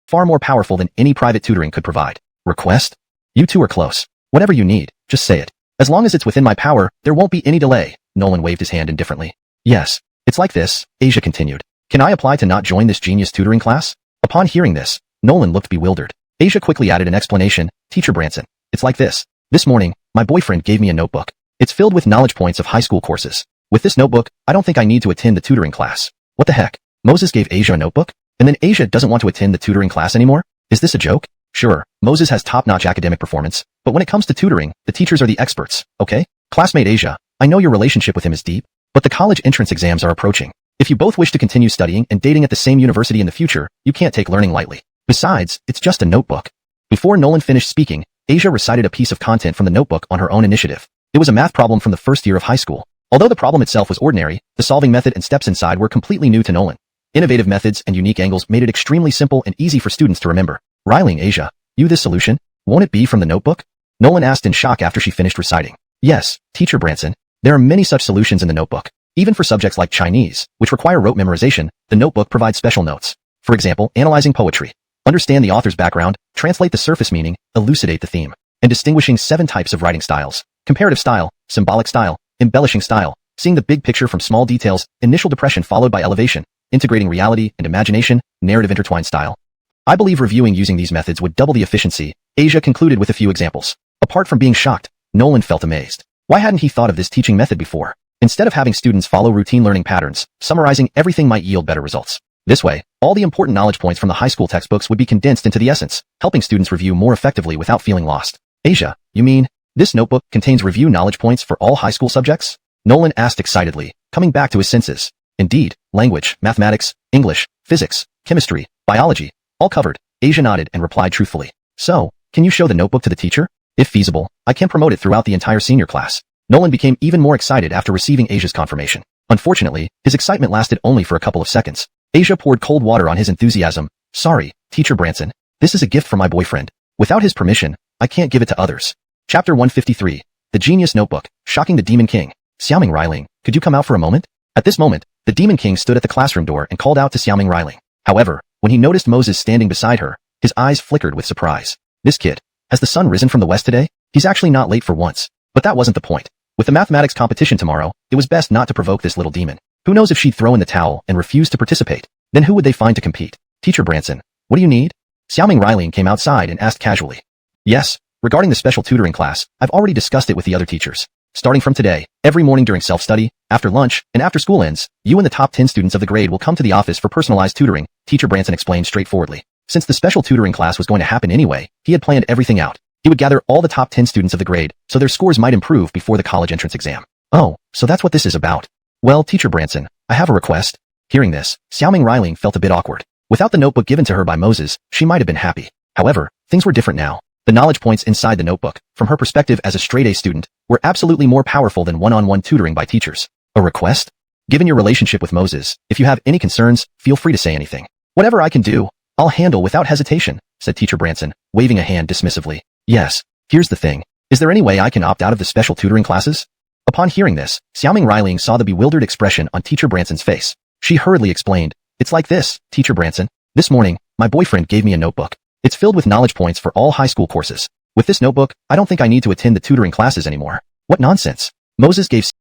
far more powerful than any private tutoring could provide. Request? You two are close. Whatever you need, just say it. As long as it's within my power, there won't be any delay. Nolan waved his hand indifferently. Yes, it's like this, Asia continued. Can I apply to not join this genius tutoring class? Upon hearing this, Nolan looked bewildered. Asia quickly added an explanation. Teacher Branson, it's like this. This morning, my boyfriend gave me a notebook. It's filled with knowledge points of high school courses. With this notebook, I don't think I need to attend the tutoring class. What the heck? Moses gave Asia a notebook? And then Asia doesn't want to attend the tutoring class anymore? Is this a joke? Sure, Moses has top-notch academic performance, but when it comes to tutoring, the teachers are the experts, okay? Classmate Asia, I know your relationship with him is deep, but the college entrance exams are approaching. If you both wish to continue studying and dating at the same university in the future, you can't take learning lightly. Besides, it's just a notebook. Before Nolan finished speaking, Asia recited a piece of content from the notebook on her own initiative. It was a math problem from the first year of high school. Although the problem itself was ordinary, the solving method and steps inside were completely new to Nolan. Innovative methods and unique angles made it extremely simple and easy for students to remember. Riling, Asia, you this solution? Won't it be from the notebook? Nolan asked in shock after she finished reciting. Yes, Teacher Branson. There are many such solutions in the notebook. Even for subjects like Chinese, which require rote memorization, the notebook provides special notes. For example, analyzing poetry. Understand the author's background, translate the surface meaning, elucidate the theme, and distinguishing 7 types of writing styles. Comparative style, symbolic style, embellishing style, seeing the big picture from small details, initial depression followed by elevation, integrating reality and imagination, narrative intertwined style. I believe reviewing using these methods would double the efficiency, Asia concluded with a few examples. Apart from being shocked, Nolan felt amazed. Why hadn't he thought of this teaching method before? Instead of having students follow routine learning patterns, summarizing everything might yield better results. This way, all the important knowledge points from the high school textbooks would be condensed into the essence, helping students review more effectively without feeling lost. Asia, you mean, this notebook contains review knowledge points for all high school subjects? Nolan asked excitedly, coming back to his senses. Indeed, language, mathematics, English, physics, chemistry, biology, all covered. Asia nodded and replied truthfully. So, can you show the notebook to the teacher? If feasible, I can promote it throughout the entire senior class. Nolan became even more excited after receiving Asia's confirmation. Unfortunately, his excitement lasted only for a couple of seconds. Asia poured cold water on his enthusiasm. Sorry, Teacher Branson. This is a gift from my boyfriend. Without his permission, I can't give it to others. Chapter 153. The Genius Notebook, Shocking the Demon King. Xiaoming Riling, could you come out for a moment? At this moment, the Demon King stood at the classroom door and called out to Xiaoming Riling. However, when he noticed Moses standing beside her, his eyes flickered with surprise. This kid, has the sun risen from the west today? He's actually not late for once. But that wasn't the point. With the mathematics competition tomorrow, it was best not to provoke this little demon. Who knows if she'd throw in the towel and refuse to participate? Then who would they find to compete? Teacher Branson, what do you need? Xiaoming Riling came outside and asked casually. Yes, regarding the special tutoring class, I've already discussed it with the other teachers. Starting from today, every morning during self-study, after lunch, and after school ends, you and the top 10 students of the grade will come to the office for personalized tutoring, Teacher Branson explained straightforwardly. Since the special tutoring class was going to happen anyway, he had planned everything out. He would gather all the top 10 students of the grade, so their scores might improve before the college entrance exam. Oh, so that's what this is about. Well, Teacher Branson, I have a request. Hearing this, Xiaoming Riling felt a bit awkward. Without the notebook given to her by Moses, she might have been happy. However, things were different now. The knowledge points inside the notebook, from her perspective as a straight-A student, were absolutely more powerful than one-on-one tutoring by teachers. A request? Given your relationship with Moses, if you have any concerns, feel free to say anything. Whatever I can do, I'll handle without hesitation, said Teacher Branson, waving a hand dismissively. Yes, here's the thing. Is there any way I can opt out of the special tutoring classes? Upon hearing this, Xiaoming Riling saw the bewildered expression on Teacher Branson's face. She hurriedly explained, It's like this, Teacher Branson. This morning, my boyfriend gave me a notebook. It's filled with knowledge points for all high school courses. With this notebook, I don't think I need to attend the tutoring classes anymore. What nonsense. Moses gave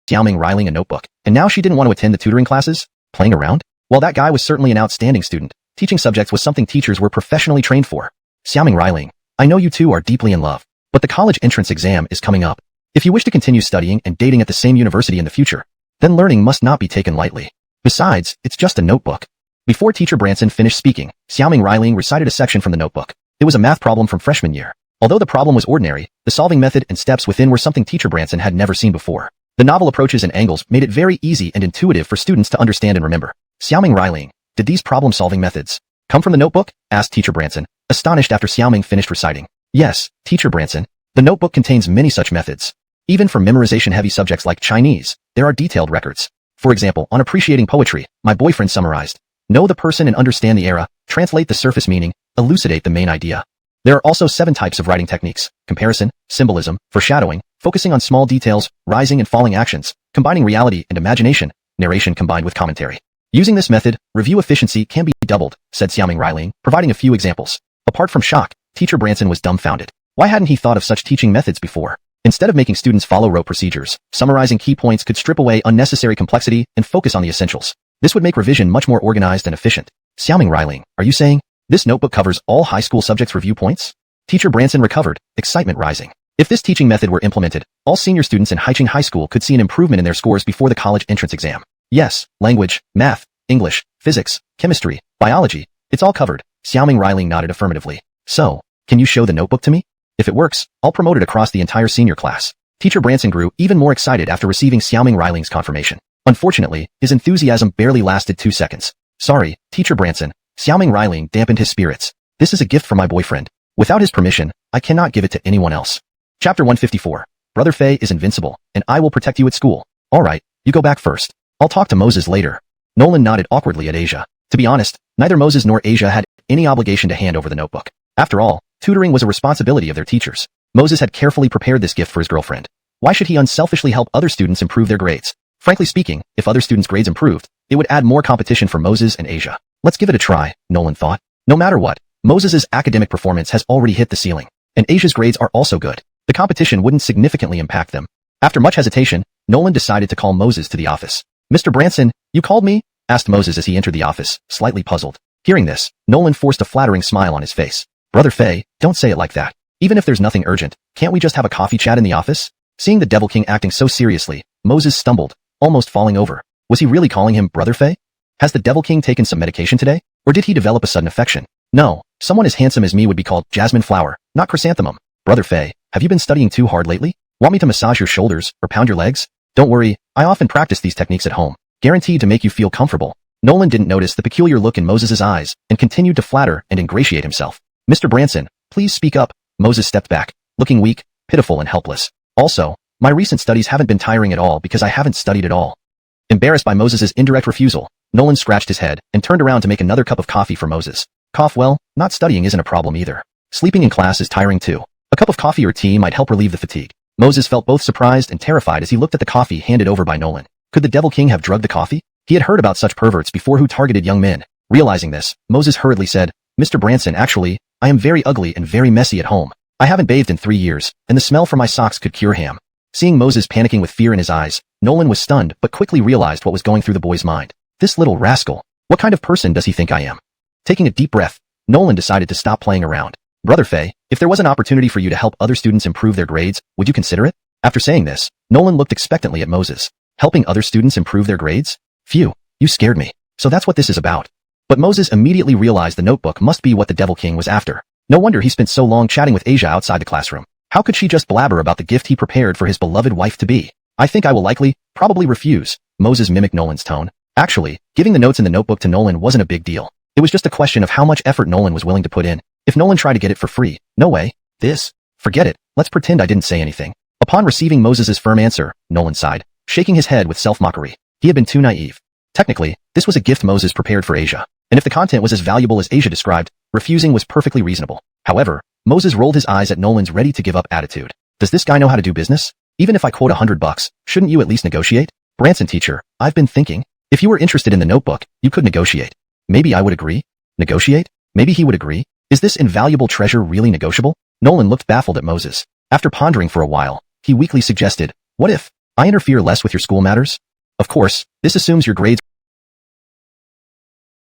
Xiaoming Riling a notebook, and now she didn't want to attend the tutoring classes? Playing around? Well, that guy was certainly an outstanding student. Teaching subjects was something teachers were professionally trained for. Xiaoming Riling, I know you two are deeply in love, but the college entrance exam is coming up. If you wish to continue studying and dating at the same university in the future, then learning must not be taken lightly. Besides, it's just a notebook. Before Teacher Branson finished speaking, Xiaoming Riling recited a section from the notebook. It was a math problem from freshman year. Although the problem was ordinary, the solving method and steps within were something Teacher Branson had never seen before. The novel approaches and angles made it very easy and intuitive for students to understand and remember. Xiaoming Riling, did these problem-solving methods come from the notebook? Asked Teacher Branson, astonished after Xiaoming finished reciting. Yes, Teacher Branson. The notebook contains many such methods. Even for memorization-heavy subjects like Chinese, there are detailed records. For example, on appreciating poetry, my boyfriend summarized, know the person and understand the era, translate the surface meaning, elucidate the main idea. There are also 7 types of writing techniques: comparison, symbolism, foreshadowing, focusing on small details, rising and falling actions, combining reality and imagination, narration combined with commentary. Using this method, review efficiency can be doubled, said Xiaoming Riling, providing a few examples. Apart from shock, Teacher Branson was dumbfounded. Why hadn't he thought of such teaching methods before? Instead of making students follow rote procedures, summarizing key points could strip away unnecessary complexity and focus on the essentials. This would make revision much more organized and efficient. Xiaoming Riling, are you saying this notebook covers all high school subjects review points? Teacher Branson recovered, excitement rising. If this teaching method were implemented, all senior students in Haicheng High School could see an improvement in their scores before the college entrance exam. Yes, language, math, English, physics, chemistry, biology, it's all covered. Xiaoming Riling nodded affirmatively. So, can you show the notebook to me? If it works, I'll promote it across the entire senior class. Teacher Branson grew even more excited after receiving Xiaoming Riling's confirmation. Unfortunately, his enthusiasm barely lasted 2 seconds. Sorry, Teacher Branson. Xiaoming Riling dampened his spirits. This is a gift from my boyfriend. Without his permission, I cannot give it to anyone else. Chapter 154. Brother Fei is invincible, and I will protect you at school. Alright, you go back first. I'll talk to Moses later. Nolan nodded awkwardly at Asia. To be honest, neither Moses nor Asia had any obligation to hand over the notebook. After all, tutoring was a responsibility of their teachers. Moses had carefully prepared this gift for his girlfriend. Why should he unselfishly help other students improve their grades? Frankly speaking, if other students' grades improved, it would add more competition for Moses and Asia. Let's give it a try, Nolan thought. No matter what, Moses's academic performance has already hit the ceiling, and Asia's grades are also good. The competition wouldn't significantly impact them. After much hesitation, Nolan decided to call Moses to the office. Mr. Branson, you called me? Asked Moses as he entered the office, slightly puzzled. Hearing this, Nolan forced a flattering smile on his face. Brother Fei, don't say it like that. Even if there's nothing urgent, can't we just have a coffee chat in the office? Seeing the Devil King acting so seriously, Moses stumbled, almost falling over. Was he really calling him Brother Fei? Has the Devil King taken some medication today? Or did he develop a sudden affection? No, someone as handsome as me would be called Jasmine Flower, not Chrysanthemum. Brother Fei, have you been studying too hard lately? Want me to massage your shoulders or pound your legs? Don't worry, I often practice these techniques at home, guaranteed to make you feel comfortable. Nolan didn't notice the peculiar look in Moses's eyes and continued to flatter and ingratiate himself. Mr. Branson, please speak up. Moses stepped back, looking weak, pitiful and helpless. Also, my recent studies haven't been tiring at all because I haven't studied at all. Embarrassed by Moses's indirect refusal, Nolan scratched his head and turned around to make another cup of coffee for Moses. Well, not studying isn't a problem either. Sleeping in class is tiring too. A cup of coffee or tea might help relieve the fatigue. Moses felt both surprised and terrified as he looked at the coffee handed over by Nolan. Could the Devil King have drugged the coffee? He had heard about such perverts before who targeted young men. Realizing this, Moses hurriedly said, Mr. Branson, actually, I am very ugly and very messy at home. I haven't bathed in 3 years, and the smell from my socks could cure ham. Seeing Moses panicking with fear in his eyes, Nolan was stunned but quickly realized what was going through the boy's mind. This little rascal. What kind of person does he think I am? Taking a deep breath, Nolan decided to stop playing around. Brother Fei, if there was an opportunity for you to help other students improve their grades, would you consider it? After saying this, Nolan looked expectantly at Moses. Helping other students improve their grades? Phew, you scared me. So that's what this is about. But Moses immediately realized the notebook must be what the Devil King was after. No wonder he spent so long chatting with Asia outside the classroom. How could she just blabber about the gift he prepared for his beloved wife-to-be? I think I will probably refuse. Moses mimicked Nolan's tone. Actually, giving the notes in the notebook to Nolan wasn't a big deal. It was just a question of how much effort Nolan was willing to put in. If Nolan tried to get it for free, no way. Forget it. Let's pretend I didn't say anything. Upon receiving Moses's firm answer, Nolan sighed, shaking his head with self-mockery. He had been too naive. Technically, this was a gift Moses prepared for Asia, and if the content was as valuable as Asia described, refusing was perfectly reasonable. However, Moses rolled his eyes at Nolan's ready-to-give-up attitude. Does this guy know how to do business? Even if I quote $100, shouldn't you at least negotiate? Branson teacher, I've been thinking. If you were interested in the notebook, you could negotiate. Maybe I would agree. Negotiate? Maybe he would agree. Is this invaluable treasure really negotiable? Nolan looked baffled at Moses. After pondering for a while, he weakly suggested, what if I interfere less with your school matters? Of course, this assumes your grades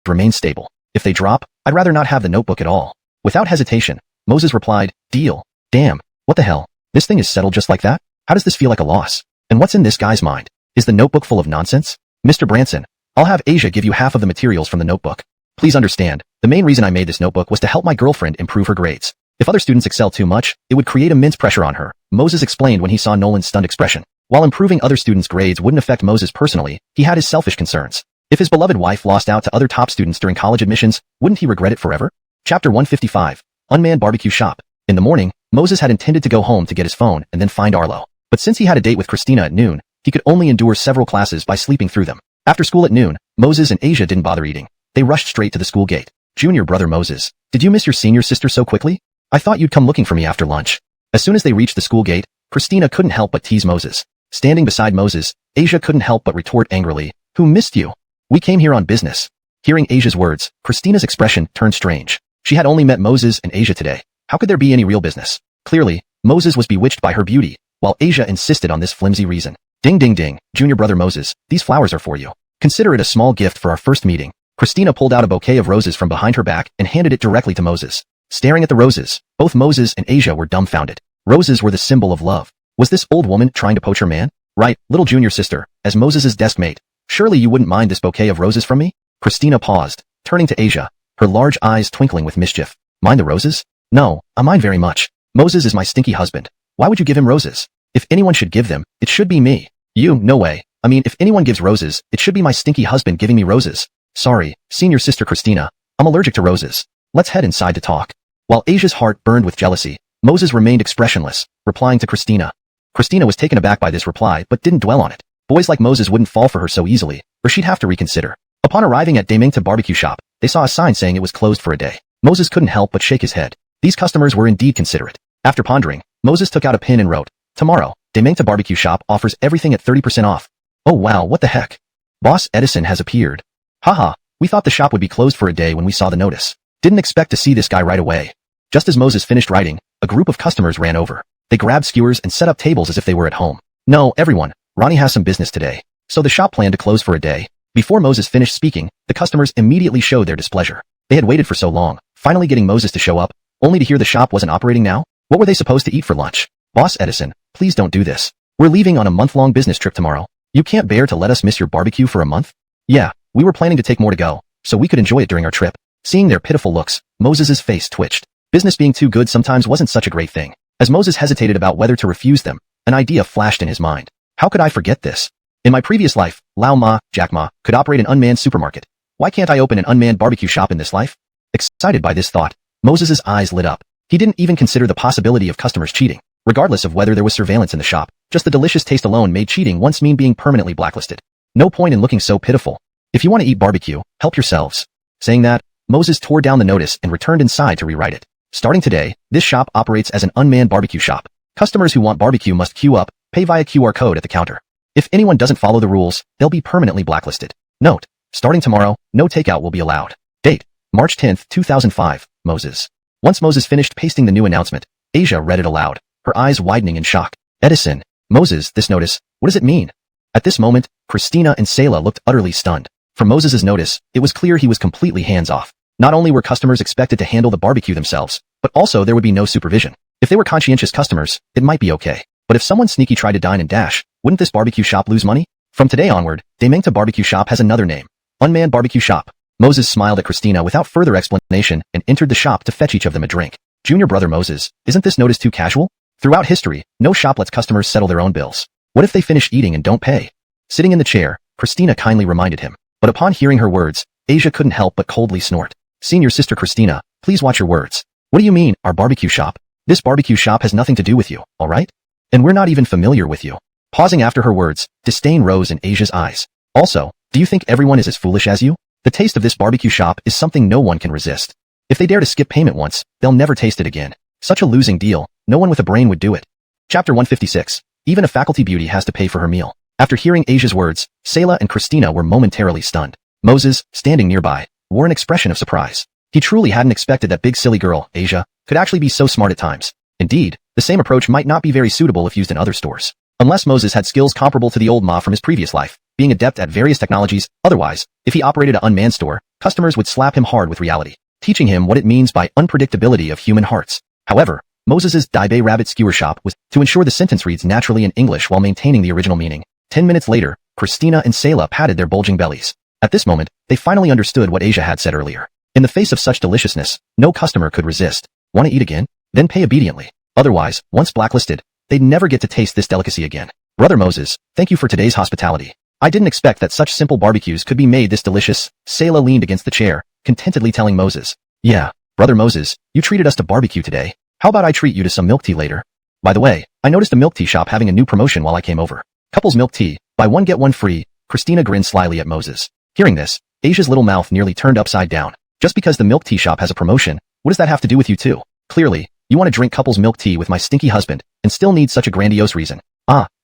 remain stable. If they drop, I'd rather not have the notebook at all. Without hesitation, Moses replied, deal. Damn, what the hell? This thing is settled just like that? How does this feel like a loss? And what's in this guy's mind? Is the notebook full of nonsense? Mr. Branson, I'll have Asia give you half of the materials from the notebook. Please understand, the main reason I made this notebook was to help my girlfriend improve her grades. If other students excel too much, it would create immense pressure on her, Moses explained when he saw Nolan's stunned expression. While improving other students' grades wouldn't affect Moses personally, he had his selfish concerns. If his beloved wife lost out to other top students during college admissions, wouldn't he regret it forever? Chapter 155. Unmanned Barbecue Shop. In the morning, Moses had intended to go home to get his phone and then find Arlo. But since he had a date with Christina at noon, he could only endure several classes by sleeping through them. After school at noon, Moses and Asia didn't bother eating. They rushed straight to the school gate. Junior brother Moses, did you miss your senior sister so quickly? I thought you'd come looking for me after lunch. As soon as they reached the school gate, Christina couldn't help but tease Moses. Standing beside Moses, Asia couldn't help but retort angrily, who missed you? We came here on business. Hearing Asia's words, Christina's expression turned strange. She had only met Moses and Asia today. How could there be any real business? Clearly, Moses was bewitched by her beauty, while Asia insisted on this flimsy reason. Ding ding ding, junior brother Moses, these flowers are for you. Consider it a small gift for our first meeting. Christina pulled out a bouquet of roses from behind her back and handed it directly to Moses. Staring at the roses, both Moses and Asia were dumbfounded. Roses were the symbol of love. Was this old woman trying to poach her man? Right, little junior sister, as Moses's desk mate. Surely you wouldn't mind this bouquet of roses from me? Christina paused, turning to Asia, her large eyes twinkling with mischief. Mind the roses? No, I mind very much. Moses is my stinky husband. Why would you give him roses? If anyone should give them, it should be me. You, no way. I mean, if anyone gives roses, it should be my stinky husband giving me roses. Sorry, senior sister Christina. I'm allergic to roses. Let's head inside to talk. While Asia's heart burned with jealousy, Moses remained expressionless, replying to Christina. Christina was taken aback by this reply but didn't dwell on it. Boys like Moses wouldn't fall for her so easily, or she'd have to reconsider. Upon arriving at Demingta barbecue shop, they saw a sign saying it was closed for a day. Moses couldn't help but shake his head. These customers were indeed considerate. After pondering, Moses took out a pen and wrote, "Tomorrow, Demingta barbecue shop offers everything at 30% off. Oh wow, what the heck? Boss Edison has appeared. Haha, we thought the shop would be closed for a day when we saw the notice. Didn't expect to see this guy right away." Just as Moses finished writing, a group of customers ran over. They grabbed skewers and set up tables as if they were at home. "No, everyone, Ronnie has some business today. So the shop planned to close for a day." Before Moses finished speaking, the customers immediately showed their displeasure. They had waited for so long, finally getting Moses to show up, only to hear the shop wasn't operating now? What were they supposed to eat for lunch? "Boss Edison, please don't do this. We're leaving on a month-long business trip tomorrow. You can't bear to let us miss your barbecue for a month?" "Yeah, we were planning to take more to go, so we could enjoy it during our trip." Seeing their pitiful looks, Moses's face twitched. Business being too good sometimes wasn't such a great thing. As Moses hesitated about whether to refuse them, an idea flashed in his mind. How could I forget this? In my previous life, Lao Ma, Jack Ma, could operate an unmanned supermarket. Why can't I open an unmanned barbecue shop in this life? Excited by this thought, Moses's eyes lit up. He didn't even consider the possibility of customers cheating. Regardless of whether there was surveillance in the shop, just the delicious taste alone made cheating once mean being permanently blacklisted. No point in looking so pitiful. If you want to eat barbecue, help yourselves. Saying that, Moses tore down the notice and returned inside to rewrite it. Starting today, this shop operates as an unmanned barbecue shop. Customers who want barbecue must queue up, pay via QR code at the counter. If anyone doesn't follow the rules, they'll be permanently blacklisted. Note, starting tomorrow, no takeout will be allowed. Date, March 10th, 2005, Moses. Once Moses finished pasting the new announcement, Asia read it aloud, her eyes widening in shock. "Edison, Moses, this notice, what does it mean?" At this moment, Christina and Selah looked utterly stunned. From Moses's notice, it was clear he was completely hands-off. Not only were customers expected to handle the barbecue themselves, but also there would be no supervision. If they were conscientious customers, it might be okay. But if someone sneaky tried to dine and dash, wouldn't this barbecue shop lose money? From today onward, Demingta barbecue shop has another name. Unmanned barbecue shop. Moses smiled at Christina without further explanation and entered the shop to fetch each of them a drink. "Junior brother Moses, isn't this notice too casual? Throughout history, no shop lets customers settle their own bills. What if they finish eating and don't pay?" Sitting in the chair, Christina kindly reminded him. But upon hearing her words, Asia couldn't help but coldly snort. "Senior sister Christina, please watch your words. What do you mean, our barbecue shop? This barbecue shop has nothing to do with you, alright? And we're not even familiar with you." Pausing after her words, disdain rose in Asia's eyes. "Also, do you think everyone is as foolish as you? The taste of this barbecue shop is something no one can resist. If they dare to skip payment once, they'll never taste it again. Such a losing deal, no one with a brain would do it." Chapter 156. Even a faculty beauty has to pay for her meal. After hearing Asia's words, Selah and Christina were momentarily stunned. Moses, standing nearby, wore an expression of surprise. He truly hadn't expected that big silly girl, Asia, could actually be so smart at times. Indeed, the same approach might not be very suitable if used in other stores. Unless Moses had skills comparable to the old Ma from his previous life, being adept at various technologies. Otherwise, if he operated an unmanned store, customers would slap him hard with reality, teaching him what it means by unpredictability of human hearts. However, Moses's Dai Rabbit skewer shop was to ensure the sentence reads naturally in English while maintaining the original meaning. 10 minutes later, Christina and Selah patted their bulging bellies. At this moment, they finally understood what Asia had said earlier. In the face of such deliciousness, no customer could resist. Want to eat again? Then pay obediently. Otherwise, once blacklisted, they'd never get to taste this delicacy again. "Brother Moses, thank you for today's hospitality. I didn't expect that such simple barbecues could be made this delicious." Selah leaned against the chair, contentedly telling Moses. "Yeah, Brother Moses, you treated us to barbecue today. How about I treat you to some milk tea later? By the way, I noticed a milk tea shop having a new promotion while I came over. Couples milk tea, buy one get one free." Christina grinned slyly at Moses. Hearing this, Asia's little mouth nearly turned upside down. "Just because the milk tea shop has a promotion, what does that have to do with you too? Clearly, you want to drink couples milk tea with my stinky husband, and still need such a grandiose reason.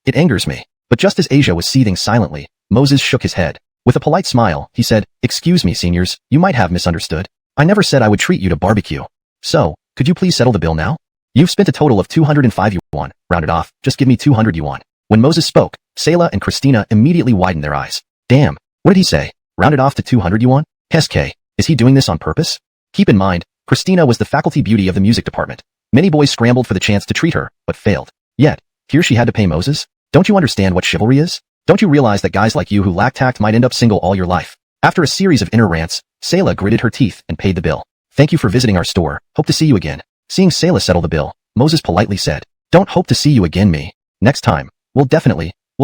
It angers me." But just as Asia was seething silently, Moses shook his head. With a polite smile, he said, "Excuse me, seniors, you might have misunderstood. I never said I would treat you to barbecue. So, could you please settle the bill now? You've spent a total of 205 yuan, rounded off, just give me 200 yuan. When Moses spoke, Selah and Christina immediately widened their eyes. Damn, what did he say? Rounded off to 200 yuan? SK, is he doing this on purpose? Keep in mind, Christina was the faculty beauty of the music department. Many boys scrambled for the chance to treat her, but failed. Yet, here she had to pay Moses? Don't you understand what chivalry is? Don't you realize that guys like you who lack tact might end up single all your life? After a series of inner rants, Selah gritted her teeth and paid the bill. "Thank you for visiting our store, hope to see you again." Seeing Selah settle the bill, Moses politely said, "Don't hope to see you again me. Next time, we'll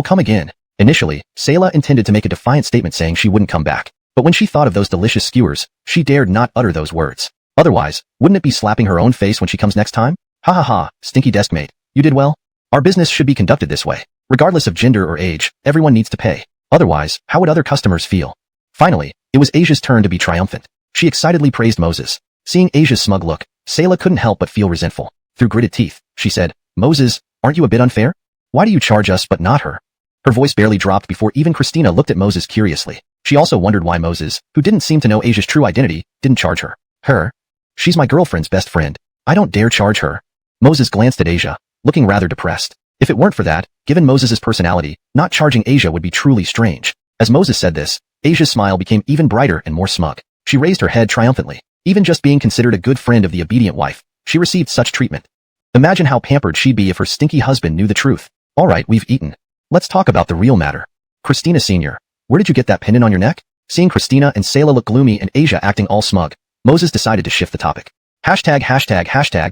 come again." Initially, Selah intended to make a defiant statement saying she wouldn't come back. But when she thought of those delicious skewers, she dared not utter those words. Otherwise, wouldn't it be slapping her own face when she comes next time? Ha ha ha, stinky deskmate. You did well. Our business should be conducted this way. Regardless of gender or age, everyone needs to pay. Otherwise, how would other customers feel? Finally, it was Asia's turn to be triumphant. She excitedly praised Moses. Seeing Asia's smug look, Sayla couldn't help but feel resentful. Through gritted teeth, she said, Moses, aren't you a bit unfair? Why do you charge us but not her? Her voice barely dropped before even Christina looked at Moses curiously. She also wondered why Moses, who didn't seem to know Asia's true identity, didn't charge her. Her? She's my girlfriend's best friend. I don't dare charge her. Moses glanced at Asia, looking rather depressed. If it weren't for that, given Moses's personality, not charging Asia would be truly strange. As Moses said this, Asia's smile became even brighter and more smug. She raised her head triumphantly. Even just being considered a good friend of the obedient wife, she received such treatment. Imagine how pampered she'd be if her stinky husband knew the truth. All right, we've eaten. Let's talk about the real matter. Christina Sr., where did you get that pendant on your neck? Seeing Christina and Sayla look gloomy and Asia acting all smug, Moses decided to shift the topic. Hashtag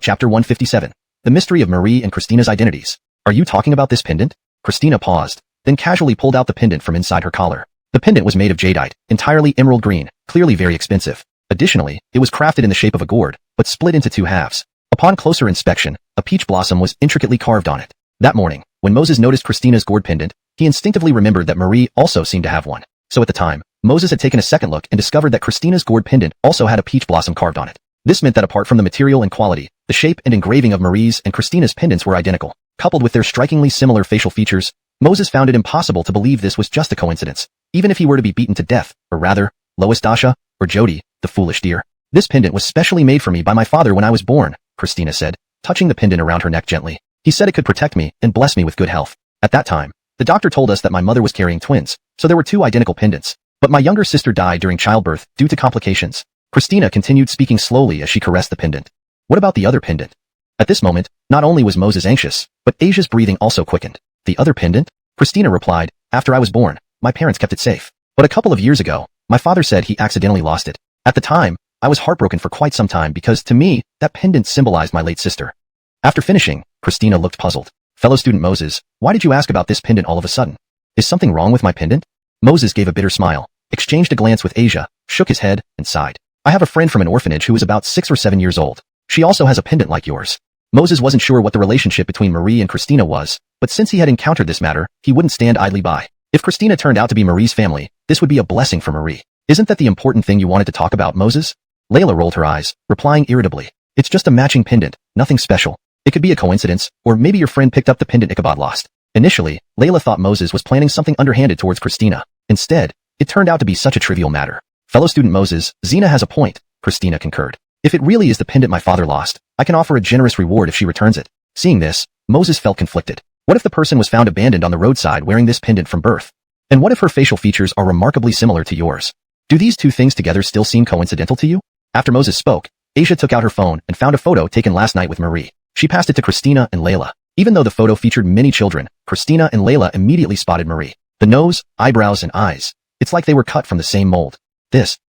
chapter 157. The mystery of Marie and Christina's identities. Are you talking about this pendant? Christina paused, then casually pulled out the pendant from inside her collar. The pendant was made of jadeite, entirely emerald green, clearly very expensive. Additionally, it was crafted in the shape of a gourd, but split into two halves. Upon closer inspection, a peach blossom was intricately carved on it. That morning, when Moses noticed Christina's gourd pendant, he instinctively remembered that Marie also seemed to have one. So at the time, Moses had taken a second look and discovered that Christina's gourd pendant also had a peach blossom carved on it. This meant that apart from the material and quality, the shape and engraving of Marie's and Christina's pendants were identical. Coupled with their strikingly similar facial features, Moses found it impossible to believe this was just a coincidence, even if he were to be beaten to death, or rather, Lois Dasha, or Jody, the foolish dear. This pendant was specially made for me by my father when I was born, Christina said, touching the pendant around her neck gently. He said it could protect me and bless me with good health. At that time, the doctor told us that my mother was carrying twins, so there were two identical pendants. But my younger sister died during childbirth due to complications. Christina continued speaking slowly as she caressed the pendant. What about the other pendant? At this moment, not only was Moses anxious, but Asia's breathing also quickened. The other pendant? Christina replied, after I was born, my parents kept it safe. But a couple of years ago, my father said he accidentally lost it. At the time, I was heartbroken for quite some time because, to me, that pendant symbolized my late sister. After finishing, Christina looked puzzled. Fellow student Moses, why did you ask about this pendant all of a sudden? Is something wrong with my pendant? Moses gave a bitter smile, exchanged a glance with Asia, shook his head, and sighed. I have a friend from an orphanage who is about 6 or 7 years old. She also has a pendant like yours. Moses wasn't sure what the relationship between Marie and Christina was, but since he had encountered this matter, he wouldn't stand idly by. If Christina turned out to be Marie's family, this would be a blessing for Marie. Isn't that the important thing you wanted to talk about, Moses? Layla rolled her eyes, replying irritably. It's just a matching pendant, nothing special. It could be a coincidence, or maybe your friend picked up the pendant Ichabod lost. Initially, Layla thought Moses was planning something underhanded towards Christina. Instead, it turned out to be such a trivial matter. Fellow student Moses, Zena has a point, Christina concurred. If it really is the pendant my father lost, I can offer a generous reward if she returns it. Seeing this, Moses felt conflicted. What if the person was found abandoned on the roadside wearing this pendant from birth? And what if her facial features are remarkably similar to yours? Do these two things together still seem coincidental to you? After Moses spoke, Asia took out her phone and found a photo taken last night with Marie. She passed it to Christina and Layla. Even though the photo featured many children, Christina and Layla immediately spotted Marie. The nose, eyebrows, and eyes. It's like they were cut from the same mold.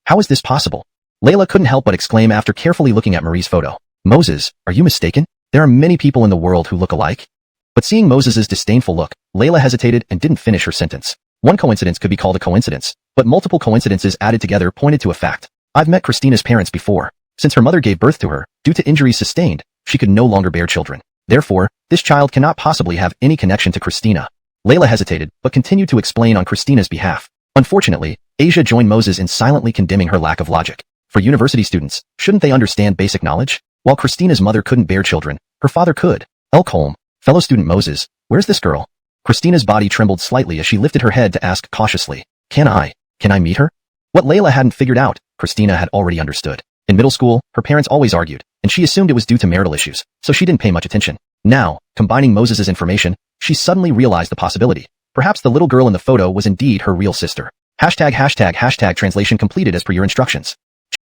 How is this possible? Layla couldn't help but exclaim after carefully looking at Marie's photo. Moses, are you mistaken? There are many people in the world who look alike. But seeing Moses's disdainful look, Layla hesitated and didn't finish her sentence. One coincidence could be called a coincidence, but multiple coincidences added together pointed to a fact. I've met Christina's parents before. Since her mother gave birth to her, due to injuries sustained, she could no longer bear children. Therefore, this child cannot possibly have any connection to Christina. Layla hesitated, but continued to explain on Christina's behalf. Unfortunately, Asia joined Moses in silently condemning her lack of logic. For university students, shouldn't they understand basic knowledge? While Christina's mother couldn't bear children, her father could. Elkholm, fellow student Moses, where's this girl? Christina's body trembled slightly as she lifted her head to ask cautiously, Can I meet her? What Layla hadn't figured out, Christina had already understood. In middle school, her parents always argued, and she assumed it was due to marital issues, so she didn't pay much attention. Now, combining Moses's information, she suddenly realized the possibility. Perhaps the little girl in the photo was indeed her real sister. Hashtag translation completed as per your instructions.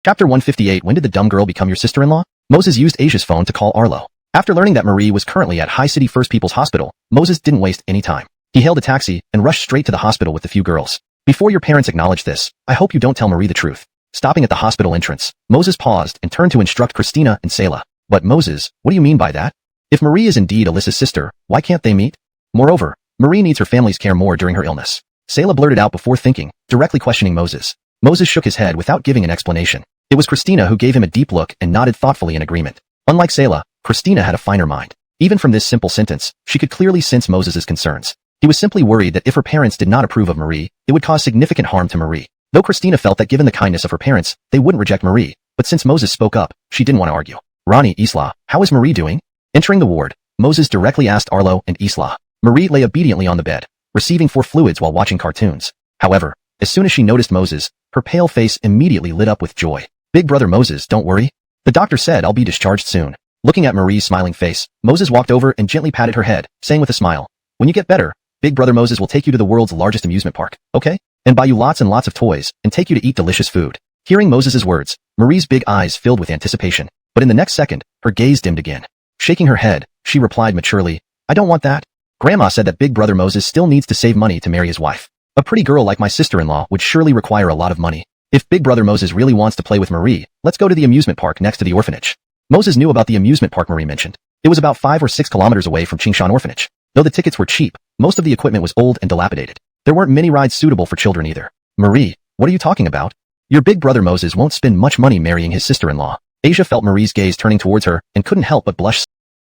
Chapter 158. When did the dumb girl become your sister-in-law? Moses used Asia's phone to call Arlo. After learning that Marie was currently at High City First People's Hospital, Moses didn't waste any time. He hailed a taxi and rushed straight to the hospital with the few girls. Before your parents acknowledge this, I hope you don't tell Marie the truth. Stopping at the hospital entrance, Moses paused and turned to instruct Christina and Sayla. But Moses, what do you mean by that? If Marie is indeed Alyssa's sister, why can't they meet? Moreover, Marie needs her family's care more during her illness. Sayla blurted out before thinking, directly questioning Moses. Moses shook his head without giving an explanation. It was Christina who gave him a deep look and nodded thoughtfully in agreement. Unlike Selah, Christina had a finer mind. Even from this simple sentence, she could clearly sense Moses's concerns. He was simply worried that if her parents did not approve of Marie, it would cause significant harm to Marie. Though Christina felt that given the kindness of her parents, they wouldn't reject Marie, but since Moses spoke up, she didn't want to argue. Ronnie, Isla, how is Marie doing? Entering the ward, Moses directly asked Arlo and Isla. Marie lay obediently on the bed, receiving 4 fluids while watching cartoons. However, as soon as she noticed Moses, her pale face immediately lit up with joy. Big brother Moses, don't worry. The doctor said I'll be discharged soon. Looking at Marie's smiling face, Moses walked over and gently patted her head, saying with a smile, when you get better, Big brother Moses will take you to the world's largest amusement park, okay? And buy you lots and lots of toys, and take you to eat delicious food. Hearing Moses's words, Marie's big eyes filled with anticipation. But in the next second, her gaze dimmed again. Shaking her head, she replied maturely, I don't want that. Grandma said that Big brother Moses still needs to save money to marry his wife. A pretty girl like my sister-in-law would surely require a lot of money. If Big brother Moses really wants to play with Marie, let's go to the amusement park next to the orphanage. Moses knew about the amusement park Marie mentioned. It was about 5 or 6 kilometers away from Qingshan Orphanage. Though the tickets were cheap, most of the equipment was old and dilapidated. There weren't many rides suitable for children either. Marie, what are you talking about? Your big brother Moses won't spend much money marrying his sister-in-law. Asia felt Marie's gaze turning towards her and couldn't help but blush.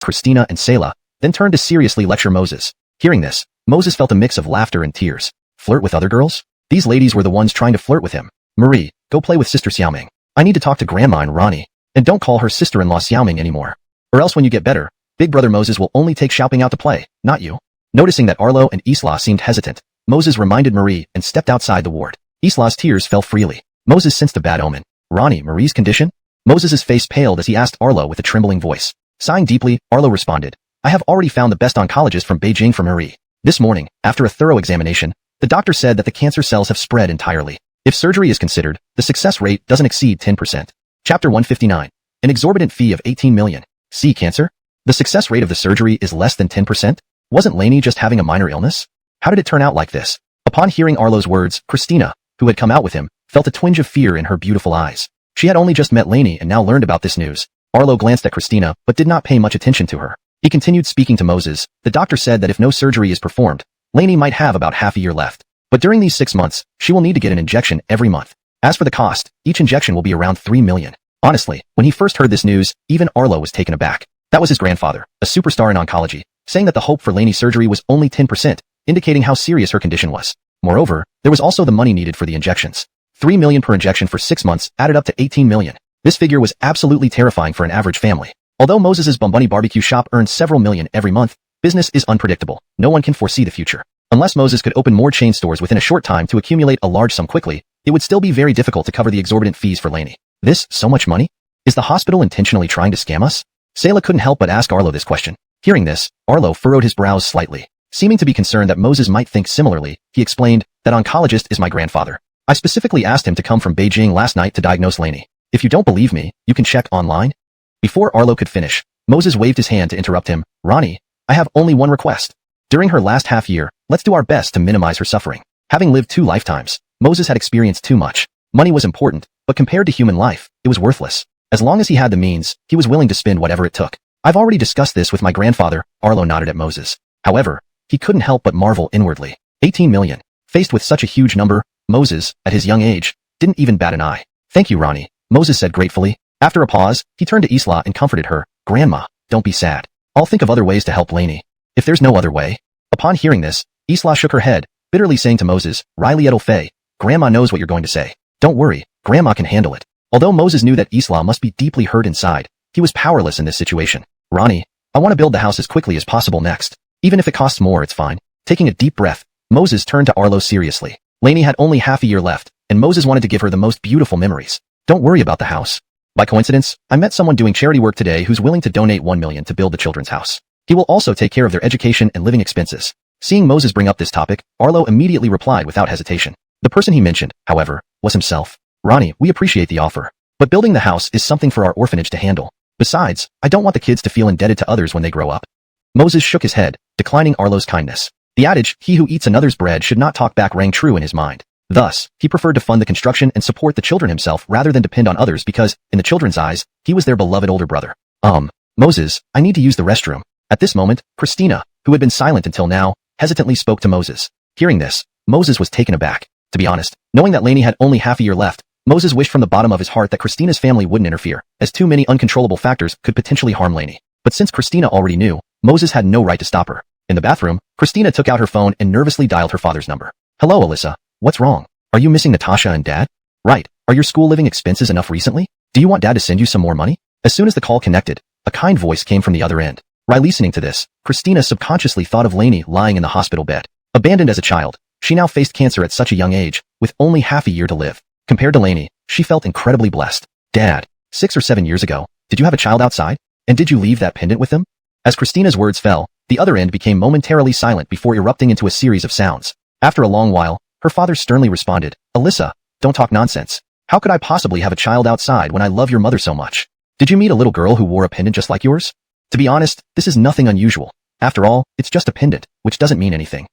Christina and Selah then turned to seriously lecture Moses. Hearing this, Moses felt a mix of laughter and tears. Flirt with other girls? These ladies were the ones trying to flirt with him. Marie, go play with Sister Xiaoming. I need to talk to Grandma and Ronnie. And don't call her sister-in-law Xiaoming anymore. Or else when you get better, Big brother Moses will only take Xiaoping out to play, not you. Noticing that Arlo and Isla seemed hesitant, Moses reminded Marie and stepped outside the ward. Isla's tears fell freely. Moses sensed a bad omen. Ronnie, Marie's condition? Moses's face paled as he asked Arlo with a trembling voice. Sighing deeply, Arlo responded, I have already found the best oncologist from Beijing for Marie. This morning, after a thorough examination, the doctor said that the cancer cells have spread entirely. If surgery is considered, the success rate doesn't exceed 10%. Chapter 159. An exorbitant fee of 18 million. See cancer? The success rate of the surgery is less than 10%? Wasn't Lainey just having a minor illness? How did it turn out like this? Upon hearing Arlo's words, Christina, who had come out with him, felt a twinge of fear in her beautiful eyes. She had only just met Lainey and now learned about this news. Arlo glanced at Christina, but did not pay much attention to her. He continued speaking to Moses. The doctor said that if no surgery is performed, Lainey might have about half a year left. But during these 6 months, she will need to get an injection every month. As for the cost, each injection will be around 3 million. Honestly, when he first heard this news, even Arlo was taken aback. That was his grandfather, a superstar in oncology, saying that the hope for Lainey's surgery was only 10%, indicating how serious her condition was. Moreover, there was also the money needed for the injections. 3 million per injection for 6 months added up to 18 million. This figure was absolutely terrifying for an average family. Although Moses's Bumbunny barbecue shop earned several million every month, business is unpredictable. No one can foresee the future. Unless Moses could open more chain stores within a short time to accumulate a large sum quickly, it would still be very difficult to cover the exorbitant fees for Lainey. This, so much money? Is the hospital intentionally trying to scam us? Selah couldn't help but ask Arlo this question. Hearing this, Arlo furrowed his brows slightly. Seeming to be concerned that Moses might think similarly, he explained, that oncologist is my grandfather. I specifically asked him to come from Beijing last night to diagnose Lainey. If you don't believe me, you can check online. Before Arlo could finish, Moses waved his hand to interrupt him. Ronnie, I have only one request. During her last half year, let's do our best to minimize her suffering. Having lived 2 lifetimes, Moses had experienced too much. Money was important, but compared to human life, it was worthless. As long as he had the means, he was willing to spend whatever it took. I've already discussed this with my grandfather, Arlo nodded at Moses. However, he couldn't help but marvel inwardly. 18 million. Faced with such a huge number, Moses, at his young age, didn't even bat an eye. Thank you, Ronnie, Moses said gratefully. After a pause, he turned to Isla and comforted her. Grandma, don't be sad. I'll think of other ways to help Lainey. If there's no other way. Upon hearing this, Isla shook her head, bitterly saying to Moses, Riley Edelfei, Grandma knows what you're going to say. Don't worry, Grandma can handle it. Although Moses knew that Isla must be deeply hurt inside, he was powerless in this situation. Ronnie, I want to build the house as quickly as possible next. Even if it costs more, it's fine. Taking a deep breath, Moses turned to Arlo seriously. Lainey had only half a year left, and Moses wanted to give her the most beautiful memories. Don't worry about the house. By coincidence, I met someone doing charity work today who's willing to donate 1 million to build the children's house. He will also take care of their education and living expenses. Seeing Moses bring up this topic, Arlo immediately replied without hesitation. The person he mentioned, however, was himself. Ronnie, we appreciate the offer, but building the house is something for our orphanage to handle. Besides, I don't want the kids to feel indebted to others when they grow up. Moses shook his head, declining Arlo's kindness. The adage, he who eats another's bread should not talk back, rang true in his mind. Thus, he preferred to fund the construction and support the children himself rather than depend on others because, in the children's eyes, he was their beloved older brother. Moses, I need to use the restroom. At this moment, Christina, who had been silent until now, hesitantly spoke to Moses. Hearing this, Moses was taken aback. To be honest, knowing that Lainey had only half a year left, Moses wished from the bottom of his heart that Christina's family wouldn't interfere, as too many uncontrollable factors could potentially harm Lainey. But since Christina already knew, Moses had no right to stop her. In the bathroom, Christina took out her phone and nervously dialed her father's number. Hello, Alyssa. What's wrong? Are you missing Natasha and Dad? Right. Are your school living expenses enough recently? Do you want Dad to send you some more money? As soon as the call connected, a kind voice came from the other end. While listening to this, Christina subconsciously thought of Lainey lying in the hospital bed. Abandoned as a child, she now faced cancer at such a young age, with only half a year to live. Compared to Lainey, she felt incredibly blessed. Dad, 6 or 7 years ago, did you have a child outside? And did you leave that pendant with him? As Christina's words fell, the other end became momentarily silent before erupting into a series of sounds. After a long while, her father sternly responded, Alyssa, don't talk nonsense. How could I possibly have a child outside when I love your mother so much? Did you meet a little girl who wore a pendant just like yours? To be honest, this is nothing unusual. After all, it's just a pendant, which doesn't mean anything.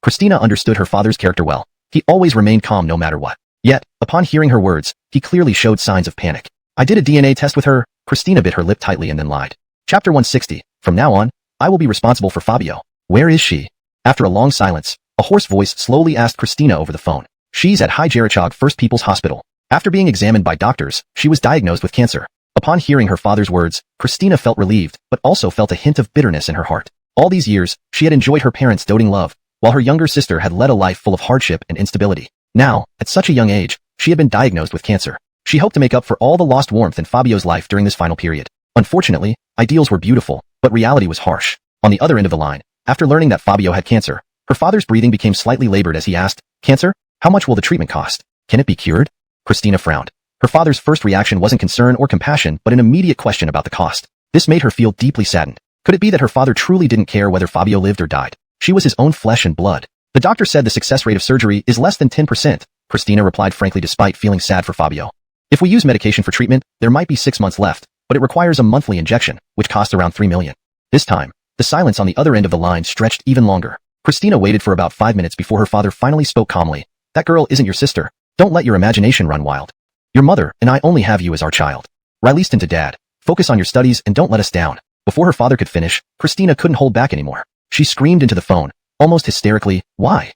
Christina understood her father's character well. He always remained calm no matter what. Yet, upon hearing her words, he clearly showed signs of panic. I did a DNA test with her. Christina bit her lip tightly and then lied. Chapter 160. From now on, I will be responsible for Fabio. Where is she? After a long silence, a hoarse voice slowly asked Christina over the phone. She's at High Jerichog First People's Hospital. After being examined by doctors, she was diagnosed with cancer. Upon hearing her father's words, Christina felt relieved, but also felt a hint of bitterness in her heart. All these years, she had enjoyed her parents' doting love, while her younger sister had led a life full of hardship and instability. Now, at such a young age, she had been diagnosed with cancer. She hoped to make up for all the lost warmth in Fabio's life during this final period. Unfortunately, ideals were beautiful, but reality was harsh. On the other end of the line, after learning that Fabio had cancer, her father's breathing became slightly labored as he asked, Cancer? How much will the treatment cost? Can it be cured? Christina frowned. Her father's first reaction wasn't concern or compassion, but an immediate question about the cost. This made her feel deeply saddened. Could it be that her father truly didn't care whether Fabio lived or died? She was his own flesh and blood. The doctor said the success rate of surgery is less than 10%, Christina replied frankly despite feeling sad for Fabio. If we use medication for treatment, there might be 6 months left, but it requires a monthly injection, which costs around 3 million. This time, the silence on the other end of the line stretched even longer. Christina waited for about 5 minutes before her father finally spoke calmly. That girl isn't your sister. Don't let your imagination run wild. Your mother and I only have you as our child. Released into Dad. Focus on your studies and don't let us down. Before her father could finish, Christina couldn't hold back anymore. She screamed into the phone, almost hysterically, why?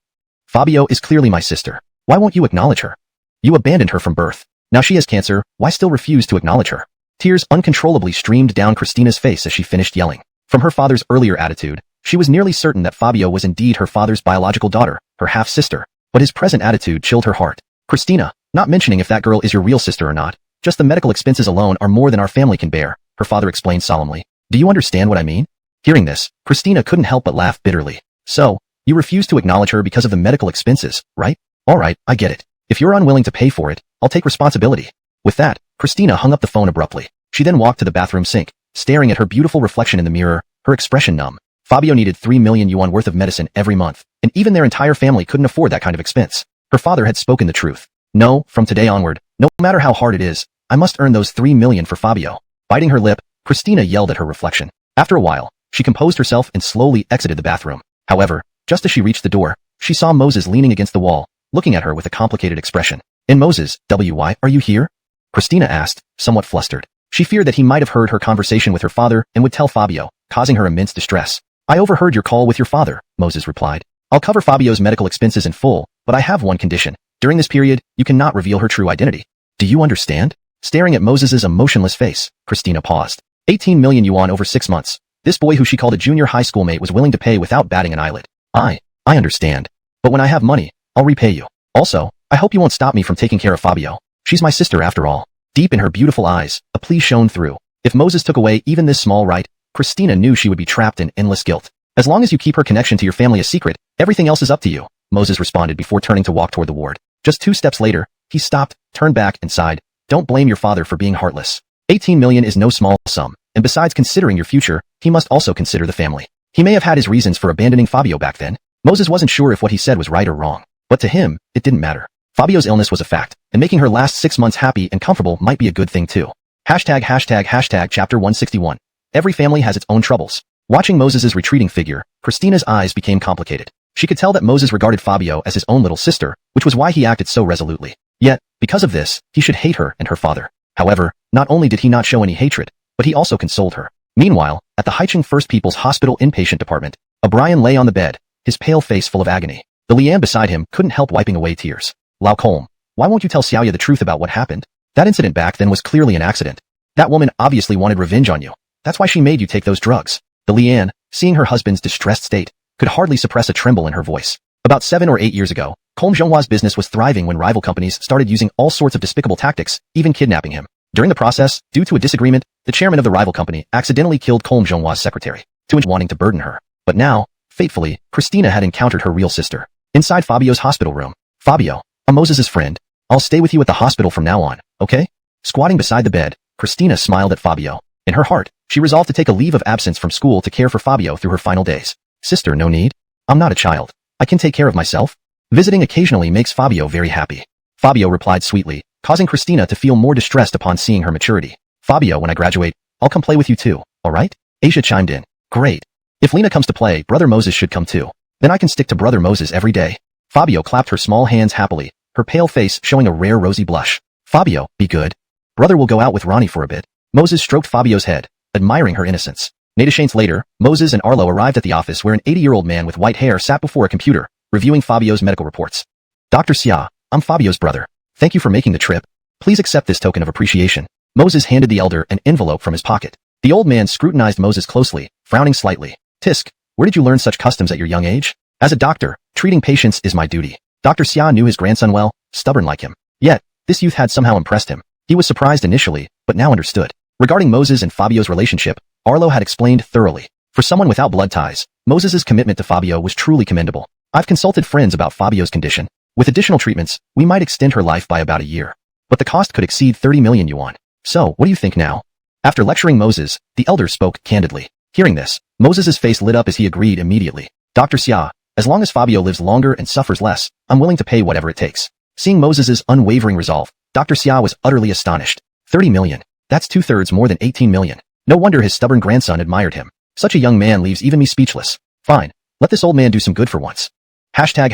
Fabio is clearly my sister. Why won't you acknowledge her? You abandoned her from birth. Now she has cancer, why still refuse to acknowledge her? Tears uncontrollably streamed down Christina's face as she finished yelling. From her father's earlier attitude, she was nearly certain that Fabio was indeed her father's biological daughter, her half-sister. But his present attitude chilled her heart. Christina, not mentioning if that girl is your real sister or not, just the medical expenses alone are more than our family can bear, her father explained solemnly. Do you understand what I mean? Hearing this, Christina couldn't help but laugh bitterly. So, you refuse to acknowledge her because of the medical expenses, right? Alright, I get it. If you're unwilling to pay for it, I'll take responsibility. With that, Christina hung up the phone abruptly. She then walked to the bathroom sink, staring at her beautiful reflection in the mirror, her expression numb. Fabio needed 3 million yuan worth of medicine every month, and even their entire family couldn't afford that kind of expense. Her father had spoken the truth. No, from today onward, no matter how hard it is, I must earn those 3 million for Fabio. Biting her lip, Christina yelled at her reflection. After a while, she composed herself and slowly exited the bathroom. However, just as she reached the door, she saw Moses leaning against the wall, looking at her with a complicated expression. And Moses, why are you here? Christina asked, somewhat flustered. She feared that he might have heard her conversation with her father and would tell Fabio, causing her immense distress. I overheard your call with your father, Moses replied. I'll cover Fabio's medical expenses in full, but I have one condition. During this period, you cannot reveal her true identity. Do you understand? Staring at Moses's emotionless face, Christina paused. 18 million yuan over 6 months. This boy who she called a junior high schoolmate was willing to pay without batting an eyelid. I understand. But when I have money, I'll repay you. Also, I hope you won't stop me from taking care of Fabio. She's my sister after all. Deep in her beautiful eyes, a plea shone through. If Moses took away even this small right, Christina knew she would be trapped in endless guilt. As long as you keep her connection to your family a secret, everything else is up to you, Moses responded before turning to walk toward the ward. Just 2 steps later, he stopped, turned back, and sighed. Don't blame your father for being heartless. 18 million is no small sum, and besides considering your future, he must also consider the family. He may have had his reasons for abandoning Fabio back then. Moses wasn't sure if what he said was right or wrong, but to him, it didn't matter. Fabio's illness was a fact, and making her last 6 months happy and comfortable might be a good thing too. Hashtag chapter 161. Every family has its own troubles. Watching Moses's retreating figure, Christina's eyes became complicated. She could tell that Moses regarded Fabio as his own little sister, which was why he acted so resolutely. Yet, because of this, he should hate her and her father. However, not only did he not show any hatred, but he also consoled her. Meanwhile, at the Haicheng First People's Hospital inpatient department, O'Brien lay on the bed, his pale face full of agony. The Lian beside him couldn't help wiping away tears. Lao Colm, why won't you tell Xiaoya the truth about what happened? That incident back then was clearly an accident. That woman obviously wanted revenge on you. That's why she made you take those drugs. The Lian, seeing her husband's distressed state, could hardly suppress a tremble in her voice. About 7 or 8 years ago, Colm Zhonghua's business was thriving when rival companies started using all sorts of despicable tactics, even kidnapping him. During the process, due to a disagreement, the chairman of the rival company accidentally killed Colm Zhonghua's secretary, wanting to burden her. But now, fatefully, Christina had encountered her real sister. Inside Fabio's hospital room. Fabio, I'm Moses' friend. I'll stay with you at the hospital from now on, okay? Squatting beside the bed, Christina smiled at Fabio. In her heart, she resolved to take a leave of absence from school to care for Fabio through her final days. Sister, no need. I'm not a child. I can take care of myself. Visiting occasionally makes Fabio very happy. Fabio replied sweetly, causing Christina to feel more distressed upon seeing her maturity. Fabio, when I graduate, I'll come play with you too, alright? Asia chimed in. Great. If Lena comes to play, Brother Moses should come too. Then I can stick to Brother Moses every day. Fabio clapped her small hands happily, her pale face showing a rare rosy blush. Fabio, be good. Brother will go out with Ronnie for a bit. Moses stroked Fabio's head, admiring her innocence. Nadashanes later, Moses and Arlo arrived at the office where an 80-year-old man with white hair sat before a computer, reviewing Fabio's medical reports. Dr. Xia, I'm Fabio's brother. Thank you for making the trip. Please accept this token of appreciation. Moses handed the elder an envelope from his pocket. The old man scrutinized Moses closely, frowning slightly. Tisk, where did you learn such customs at your young age? As a doctor, treating patients is my duty. Dr. Xia knew his grandson well, stubborn like him. Yet, this youth had somehow impressed him. He was surprised initially, but now understood. Regarding Moses and Fabio's relationship, Arlo had explained thoroughly. For someone without blood ties, Moses' commitment to Fabio was truly commendable. I've consulted friends about Fabio's condition. With additional treatments, we might extend her life by about a year. But the cost could exceed 30 million yuan. So, what do you think now? After lecturing Moses, the elder spoke candidly. Hearing this, Moses' face lit up as he agreed immediately. Dr. Xia, as long as Fabio lives longer and suffers less, I'm willing to pay whatever it takes. Seeing Moses' unwavering resolve, Dr. Xia was utterly astonished. 30 million. That's 2/3 more than 18 million. No wonder his stubborn grandson admired him. Such a young man leaves even me speechless. Fine. Let this old man do some good for once. Hashtag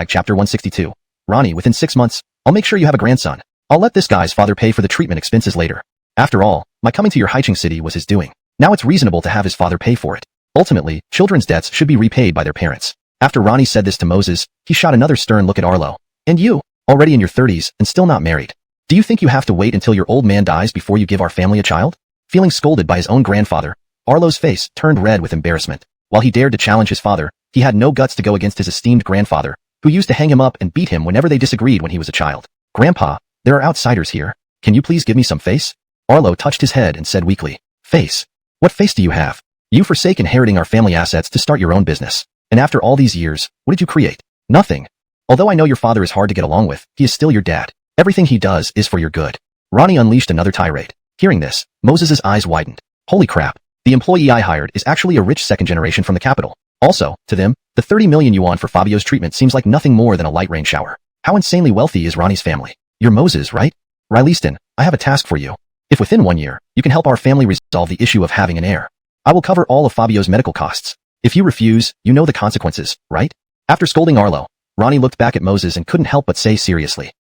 chapter 162. Ronnie, within 6 months, I'll make sure you have a grandson. I'll let this guy's father pay for the treatment expenses later. After all, my coming to your Haicheng city was his doing. Now it's reasonable to have his father pay for it. Ultimately, children's debts should be repaid by their parents. After Ronnie said this to Moses, he shot another stern look at Arlo. And you, already in your 30s and still not married. Do you think you have to wait until your old man dies before you give our family a child? Feeling scolded by his own grandfather, Arlo's face turned red with embarrassment. While he dared to challenge his father, he had no guts to go against his esteemed grandfather, who used to hang him up and beat him whenever they disagreed when he was a child. Grandpa, there are outsiders here. Can you please give me some face? Arlo touched his head and said weakly. Face? What face do you have? You forsake inheriting our family assets to start your own business. And after all these years, what did you create? Nothing. Although I know your father is hard to get along with, he is still your dad. Everything he does is for your good. Ronnie unleashed another tirade. Hearing this, Moses' eyes widened. Holy crap. The employee I hired is actually a rich second generation from the capital. Also, to them, the 30 million yuan for Fabio's treatment seems like nothing more than a light rain shower. How insanely wealthy is Ronnie's family? You're Moses, right? Rileston, I have a task for you. If within 1 year, you can help our family resolve the issue of having an heir, I will cover all of Fabio's medical costs. If you refuse, you know the consequences, right? After scolding Arlo, Ronnie looked back at Moses and couldn't help but say seriously.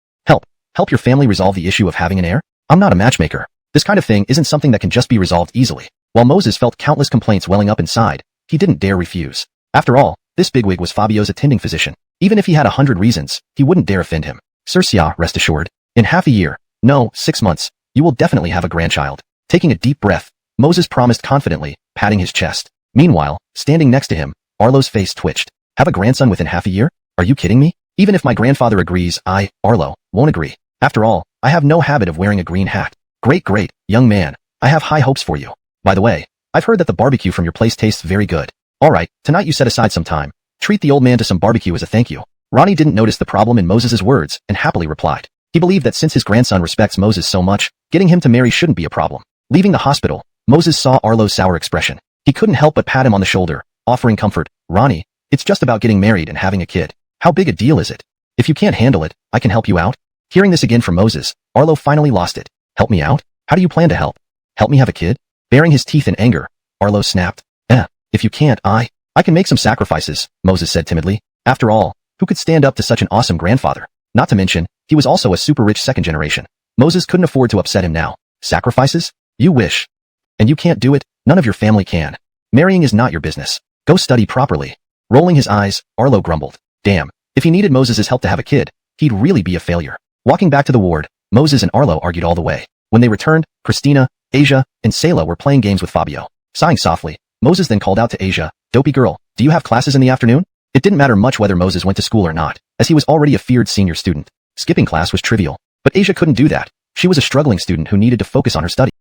Help your family resolve the issue of having an heir? I'm not a matchmaker. This kind of thing isn't something that can just be resolved easily. While Moses felt countless complaints welling up inside, he didn't dare refuse. After all, this bigwig was Fabio's attending physician. Even if he had 100 reasons, he wouldn't dare offend him. Sir Xia, rest assured. In half a year, no, 6 months, you will definitely have a grandchild. Taking a deep breath, Moses promised confidently, patting his chest. Meanwhile, standing next to him, Arlo's face twitched. Have a grandson within half a year? Are you kidding me? Even if my grandfather agrees, I, Arlo, won't agree. After all, I have no habit of wearing a green hat. Great, young man. I have high hopes for you. By the way, I've heard that the barbecue from your place tastes very good. Alright, tonight you set aside some time. Treat the old man to some barbecue as a thank you. Ronnie didn't notice the problem in Moses' words and happily replied. He believed that since his grandson respects Moses so much, getting him to marry shouldn't be a problem. Leaving the hospital, Moses saw Arlo's sour expression. He couldn't help but pat him on the shoulder, offering comfort. Ronnie, it's just about getting married and having a kid. How big a deal is it? If you can't handle it, I can help you out. Hearing this again from Moses, Arlo finally lost it. Help me out? How do you plan to help? Help me have a kid? Baring his teeth in anger, Arlo snapped. If you can't, I can make some sacrifices, Moses said timidly. After all, who could stand up to such an awesome grandfather? Not to mention, he was also a super rich second generation. Moses couldn't afford to upset him now. Sacrifices? You wish. And you can't do it, none of your family can. Marrying is not your business. Go study properly. Rolling his eyes, Arlo grumbled. Damn, if he needed Moses' help to have a kid, he'd really be a failure. Walking back to the ward, Moses and Arlo argued all the way. When they returned, Christina, Asia, and Sayla were playing games with Fabio. Sighing softly, Moses then called out to Asia, "Dopey girl, do you have classes in the afternoon?" It didn't matter much whether Moses went to school or not, as he was already a feared senior student. Skipping class was trivial, but Asia couldn't do that. She was a struggling student who needed to focus on her studies.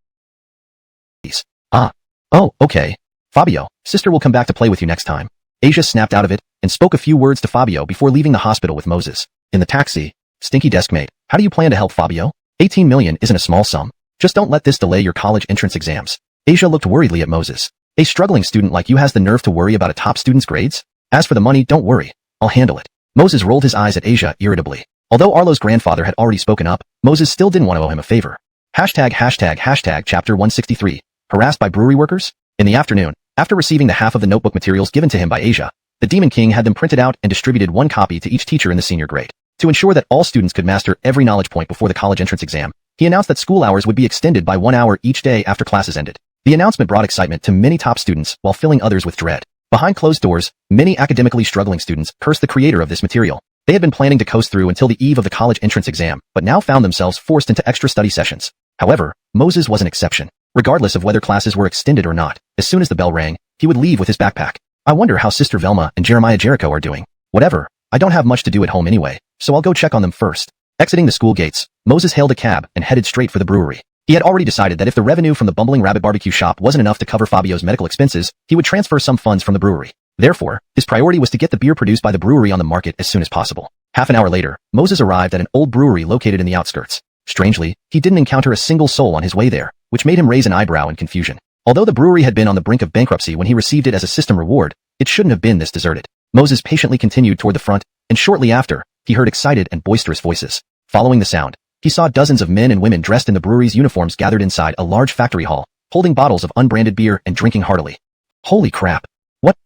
Oh, okay. Fabio, sister will come back to play with you next time. Asia snapped out of it and spoke a few words to Fabio before leaving the hospital with Moses. In the taxi, Stinky deskmate, how do you plan to help Fabio? 18 million isn't a small sum. Just don't let this delay your college entrance exams. Asia looked worriedly at Moses. A struggling student like you has the nerve to worry about a top student's grades? As for the money, don't worry. I'll handle it. Moses rolled his eyes at Asia irritably. Although Arlo's grandfather had already spoken up, Moses still didn't want to owe him a favor. Hashtag chapter 163. Harassed by brewery workers? In the afternoon, after receiving the half of the notebook materials given to him by Asia, the Demon King had them printed out and distributed one copy to each teacher in the senior grade. To ensure that all students could master every knowledge point before the college entrance exam, he announced that school hours would be extended by 1 hour each day after classes ended. The announcement brought excitement to many top students while filling others with dread. Behind closed doors, many academically struggling students cursed the creator of this material. They had been planning to coast through until the eve of the college entrance exam, but now found themselves forced into extra study sessions. However, Moses was an exception. Regardless of whether classes were extended or not, as soon as the bell rang, he would leave with his backpack. I wonder how Sister Velma and Jeremiah Jericho are doing. Whatever, I don't have much to do at home anyway, so I'll go check on them first. Exiting the school gates, Moses hailed a cab and headed straight for the brewery. He had already decided that if the revenue from the Bumbling Rabbit barbecue shop wasn't enough to cover Fabio's medical expenses, he would transfer some funds from the brewery. Therefore, his priority was to get the beer produced by the brewery on the market as soon as possible. Half an hour later, Moses arrived at an old brewery located in the outskirts. Strangely, he didn't encounter a single soul on his way there, which made him raise an eyebrow in confusion. Although the brewery had been on the brink of bankruptcy when he received it as a system reward, it shouldn't have been this deserted. Moses patiently continued toward the front, and shortly after, he heard excited and boisterous voices. Following the sound, he saw dozens of men and women dressed in the brewery's uniforms gathered inside a large factory hall, holding bottles of unbranded beer and drinking heartily. Holy crap.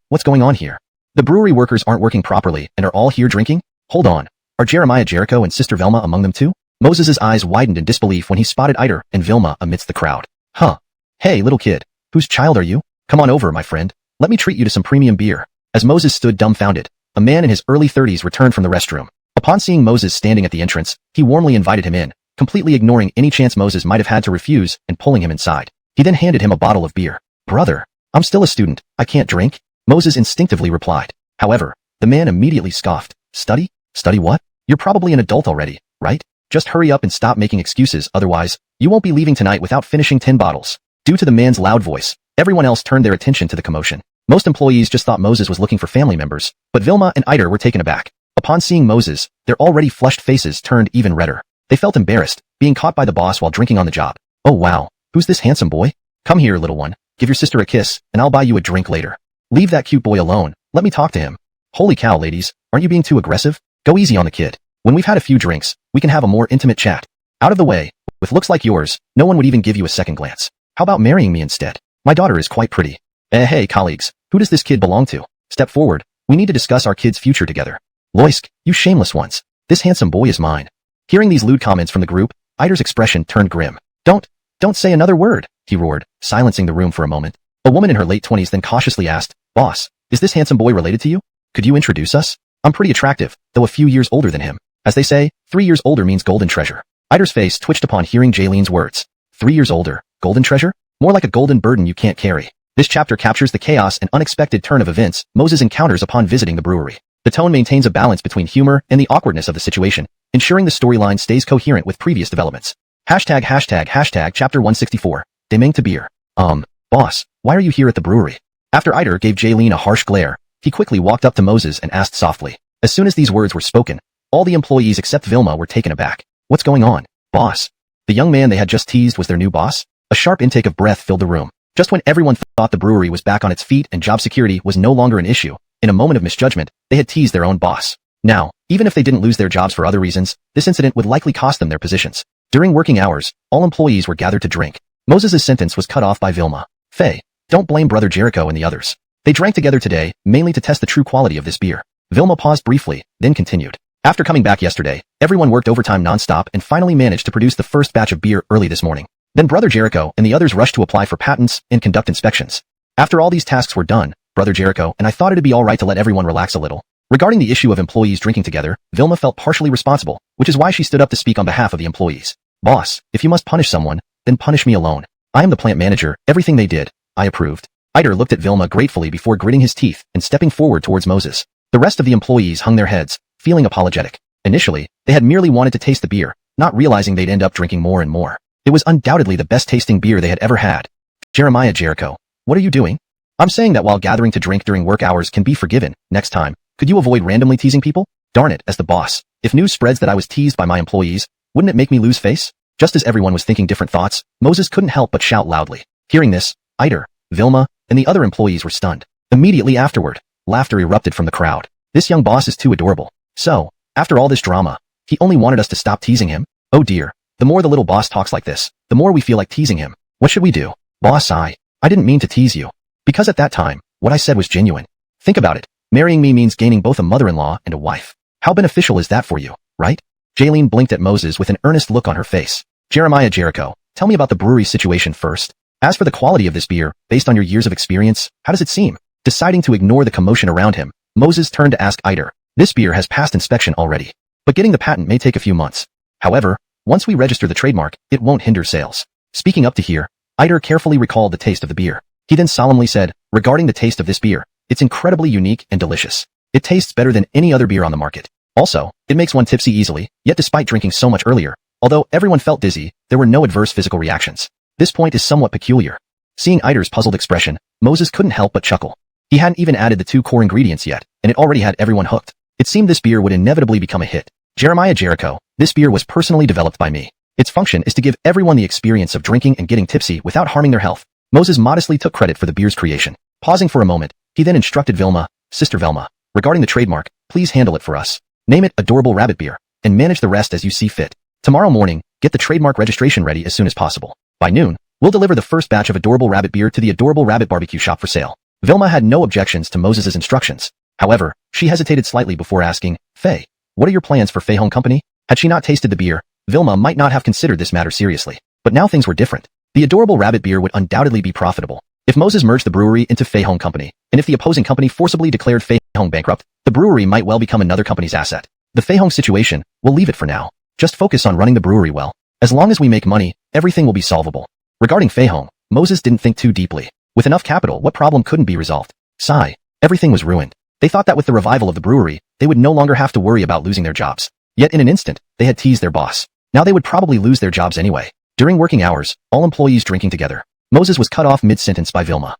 What's going on here? The brewery workers aren't working properly and are all here drinking? Hold on. Are Jeremiah Jericho and Sister Velma among them too? Moses' eyes widened in disbelief when he spotted Iter and Vilma amidst the crowd. Huh. Hey, little kid. Whose child are you? Come on over, my friend. Let me treat you to some premium beer. As Moses stood dumbfounded, a man in his early 30s returned from the restroom. Upon seeing Moses standing at the entrance, he warmly invited him in, completely ignoring any chance Moses might have had to refuse and pulling him inside. He then handed him a bottle of beer. Brother, I'm still a student. I can't drink. Moses instinctively replied. However, the man immediately scoffed. Study? Study what? You're probably an adult already, right? Just hurry up and stop making excuses, otherwise, you won't be leaving tonight without finishing 10 bottles. Due to the man's loud voice, everyone else turned their attention to the commotion. Most employees just thought Moses was looking for family members, but Vilma and Iter were taken aback. Upon seeing Moses, their already flushed faces turned even redder. They felt embarrassed, being caught by the boss while drinking on the job. Oh wow, who's this handsome boy? Come here, little one. Give your sister a kiss, and I'll buy you a drink later. Leave that cute boy alone. Let me talk to him. Holy cow, ladies, aren't you being too aggressive? Go easy on the kid. When we've had a few drinks, we can have a more intimate chat. Out of the way. With looks like yours, no one would even give you a second glance. How about marrying me instead? My daughter is quite pretty. Hey, colleagues, who does this kid belong to? Step forward. We need to discuss our kid's future together. Loisk, you shameless ones. This handsome boy is mine. Hearing these lewd comments from the group, Iter's expression turned grim. Don't say another word, he roared, silencing the room for a moment. A woman in her late 20s then cautiously asked, Boss, is this handsome boy related to you? Could you introduce us? I'm pretty attractive, though a few years older than him. As they say, 3 years older means golden treasure. Iter's face twitched upon hearing Jaylene's words. 3 years older, golden treasure? More like a golden burden you can't carry. This chapter captures the chaos and unexpected turn of events Moses encounters upon visiting the brewery. The tone maintains a balance between humor and the awkwardness of the situation, ensuring the storyline stays coherent with previous developments. Hashtag chapter 164. Demeng to beer. Boss, why are you here at the brewery? After Iter gave Jaylene a harsh glare, he quickly walked up to Moses and asked softly. As soon as these words were spoken, all the employees except Vilma were taken aback. What's going on, boss? The young man they had just teased was their new boss? A sharp intake of breath filled the room. Just when everyone thought the brewery was back on its feet and job security was no longer an issue, in a moment of misjudgment, they had teased their own boss. Now, even if they didn't lose their jobs for other reasons, this incident would likely cost them their positions. During working hours, all employees were gathered to drink. Moses' sentence was cut off by Vilma. Faye, don't blame Brother Jericho and the others. They drank together today, mainly to test the true quality of this beer. Vilma paused briefly, then continued. After coming back yesterday, everyone worked overtime non-stop and finally managed to produce the first batch of beer early this morning. Then Brother Jericho and the others rushed to apply for patents and conduct inspections. After all these tasks were done, Brother Jericho and I thought it'd be alright to let everyone relax a little. Regarding the issue of employees drinking together, Vilma felt partially responsible, which is why she stood up to speak on behalf of the employees. Boss, if you must punish someone, then punish me alone. I am the plant manager, everything they did, I approved. Eider looked at Vilma gratefully before gritting his teeth and stepping forward towards Moses. The rest of the employees hung their heads, feeling apologetic. Initially, they had merely wanted to taste the beer, not realizing they'd end up drinking more and more. It was undoubtedly the best tasting beer they had ever had. Jeremiah Jericho, what are you doing? I'm saying that while gathering to drink during work hours can be forgiven, next time, could you avoid randomly teasing people? Darn it, as the boss, if news spreads that I was teased by my employees, wouldn't it make me lose face? Just as everyone was thinking different thoughts, Moses couldn't help but shout loudly. Hearing this, Eider, Vilma, and the other employees were stunned. Immediately afterward, laughter erupted from the crowd. This young boss is too adorable. So, after all this drama, he only wanted us to stop teasing him? Oh dear, the more the little boss talks like this, the more we feel like teasing him. What should we do? Boss, I didn't mean to tease you. Because at that time, what I said was genuine. Think about it. Marrying me means gaining both a mother-in-law and a wife. How beneficial is that for you, right? Jaylene blinked at Moses with an earnest look on her face. Jeremiah Jericho, tell me about the brewery situation first. As for the quality of this beer, based on your years of experience, how does it seem? Deciding to ignore the commotion around him, Moses turned to ask Eider. This beer has passed inspection already, but getting the patent may take a few months. However, once we register the trademark, it won't hinder sales. Speaking up to here, Eider carefully recalled the taste of the beer. He then solemnly said, regarding the taste of this beer, it's incredibly unique and delicious. It tastes better than any other beer on the market. Also, it makes one tipsy easily, yet despite drinking so much earlier, although everyone felt dizzy, there were no adverse physical reactions. This point is somewhat peculiar. Seeing Eider's puzzled expression, Moses couldn't help but chuckle. He hadn't even added the 2 core ingredients yet, and it already had everyone hooked. It seemed this beer would inevitably become a hit. Jeremiah Jericho, this beer was personally developed by me. Its function is to give everyone the experience of drinking and getting tipsy without harming their health. Moses modestly took credit for the beer's creation. Pausing for a moment, he then instructed Vilma, Sister Velma, regarding the trademark, please handle it for us. Name it Adorable Rabbit Beer, and manage the rest as you see fit. Tomorrow morning, get the trademark registration ready as soon as possible. By noon, we'll deliver the first batch of Adorable Rabbit Beer to the Adorable Rabbit Barbecue shop for sale. Vilma had no objections to Moses' instructions. However, she hesitated slightly before asking, Faye, what are your plans for Fei Hong Company? Had she not tasted the beer, Vilma might not have considered this matter seriously. But now things were different. The Adorable Rabbit Beer would undoubtedly be profitable. If Moses merged the brewery into Fei Hong Company, and if the opposing company forcibly declared Fei Hong bankrupt, the brewery might well become another company's asset. The Fei Hong situation, we'll leave it for now. Just focus on running the brewery well. As long as we make money, everything will be solvable. Regarding Fei Hong, Moses didn't think too deeply. With enough capital, what problem couldn't be resolved? Sigh. Everything was ruined. They thought that with the revival of the brewery, they would no longer have to worry about losing their jobs. Yet in an instant, they had teased their boss. Now they would probably lose their jobs anyway. During working hours, all employees drinking together. Moses was cut off mid-sentence by Vilma.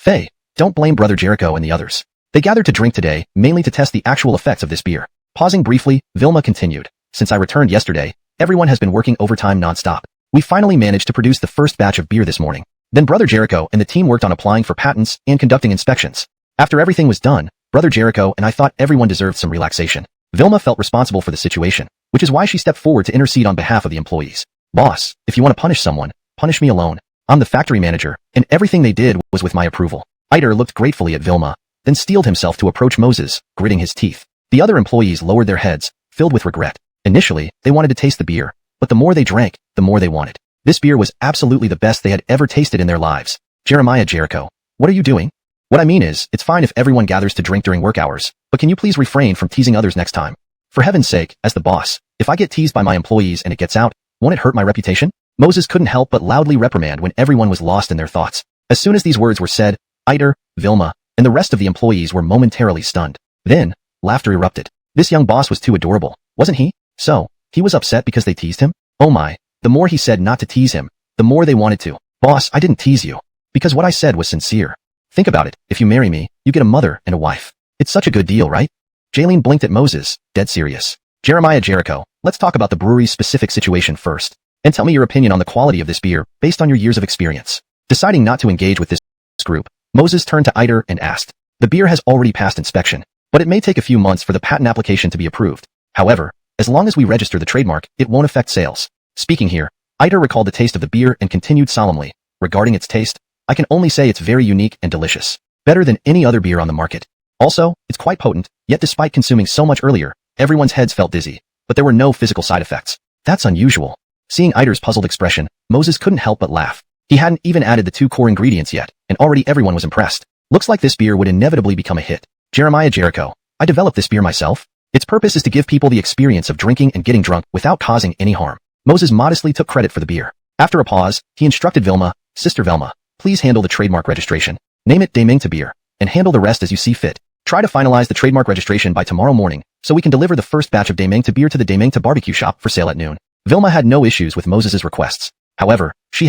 Faye, don't blame Brother Jericho and the others. They gathered to drink today, mainly to test the actual effects of this beer. Pausing briefly, Vilma continued. Since I returned yesterday, everyone has been working overtime non-stop. We finally managed to produce the first batch of beer this morning. Then Brother Jericho and the team worked on applying for patents and conducting inspections. After everything was done, Brother Jericho and I thought everyone deserved some relaxation. Vilma felt responsible for the situation, which is why she stepped forward to intercede on behalf of the employees. Boss, if you want to punish someone, punish me alone. I'm the factory manager, and everything they did was with my approval. Eider looked gratefully at Vilma, then steeled himself to approach Moses, gritting his teeth. The other employees lowered their heads, filled with regret. Initially, they wanted to taste the beer, but the more they drank, the more they wanted. This beer was absolutely the best they had ever tasted in their lives. Jeremiah Jericho, what are you doing? What I mean is, it's fine if everyone gathers to drink during work hours, but can you please refrain from teasing others next time? For heaven's sake, as the boss, if I get teased by my employees and it gets out, won't it hurt my reputation? Moses couldn't help but loudly reprimand when everyone was lost in their thoughts. As soon as these words were said, Eider, Vilma, and the rest of the employees were momentarily stunned. Then, laughter erupted. This young boss was too adorable, wasn't he? So, he was upset because they teased him? Oh my, the more he said not to tease him, the more they wanted to. Boss, I didn't tease you. Because what I said was sincere. Think about it, if you marry me, you get a mother and a wife. It's such a good deal, right? Jaylene blinked at Moses, dead serious. Jeremiah Jericho, let's talk about the brewery's specific situation first. And tell me your opinion on the quality of this beer, based on your years of experience. Deciding not to engage with this group, Moses turned to Eider and asked, the beer has already passed inspection, but it may take a few months for the patent application to be approved. However, as long as we register the trademark, it won't affect sales. Speaking here, Eider recalled the taste of the beer and continued solemnly, regarding its taste, I can only say it's very unique and delicious. Better than any other beer on the market. Also, it's quite potent, yet despite consuming so much earlier, everyone's heads felt dizzy, but there were no physical side effects. That's unusual. Seeing Eider's puzzled expression, Moses couldn't help but laugh. He hadn't even added the 2 core ingredients yet, and already everyone was impressed. Looks like this beer would inevitably become a hit. Jeremiah Jericho, I developed this beer myself. Its purpose is to give people the experience of drinking and getting drunk without causing any harm. Moses modestly took credit for the beer. After a pause, he instructed Vilma, Sister Velma, please handle the trademark registration. Name it Demingta beer, and handle the rest as you see fit. Try to finalize the trademark registration by tomorrow morning, so we can deliver the first batch of Demingta beer to the Demingta barbecue shop for sale at noon. Vilma had no issues with Moses's requests. However, she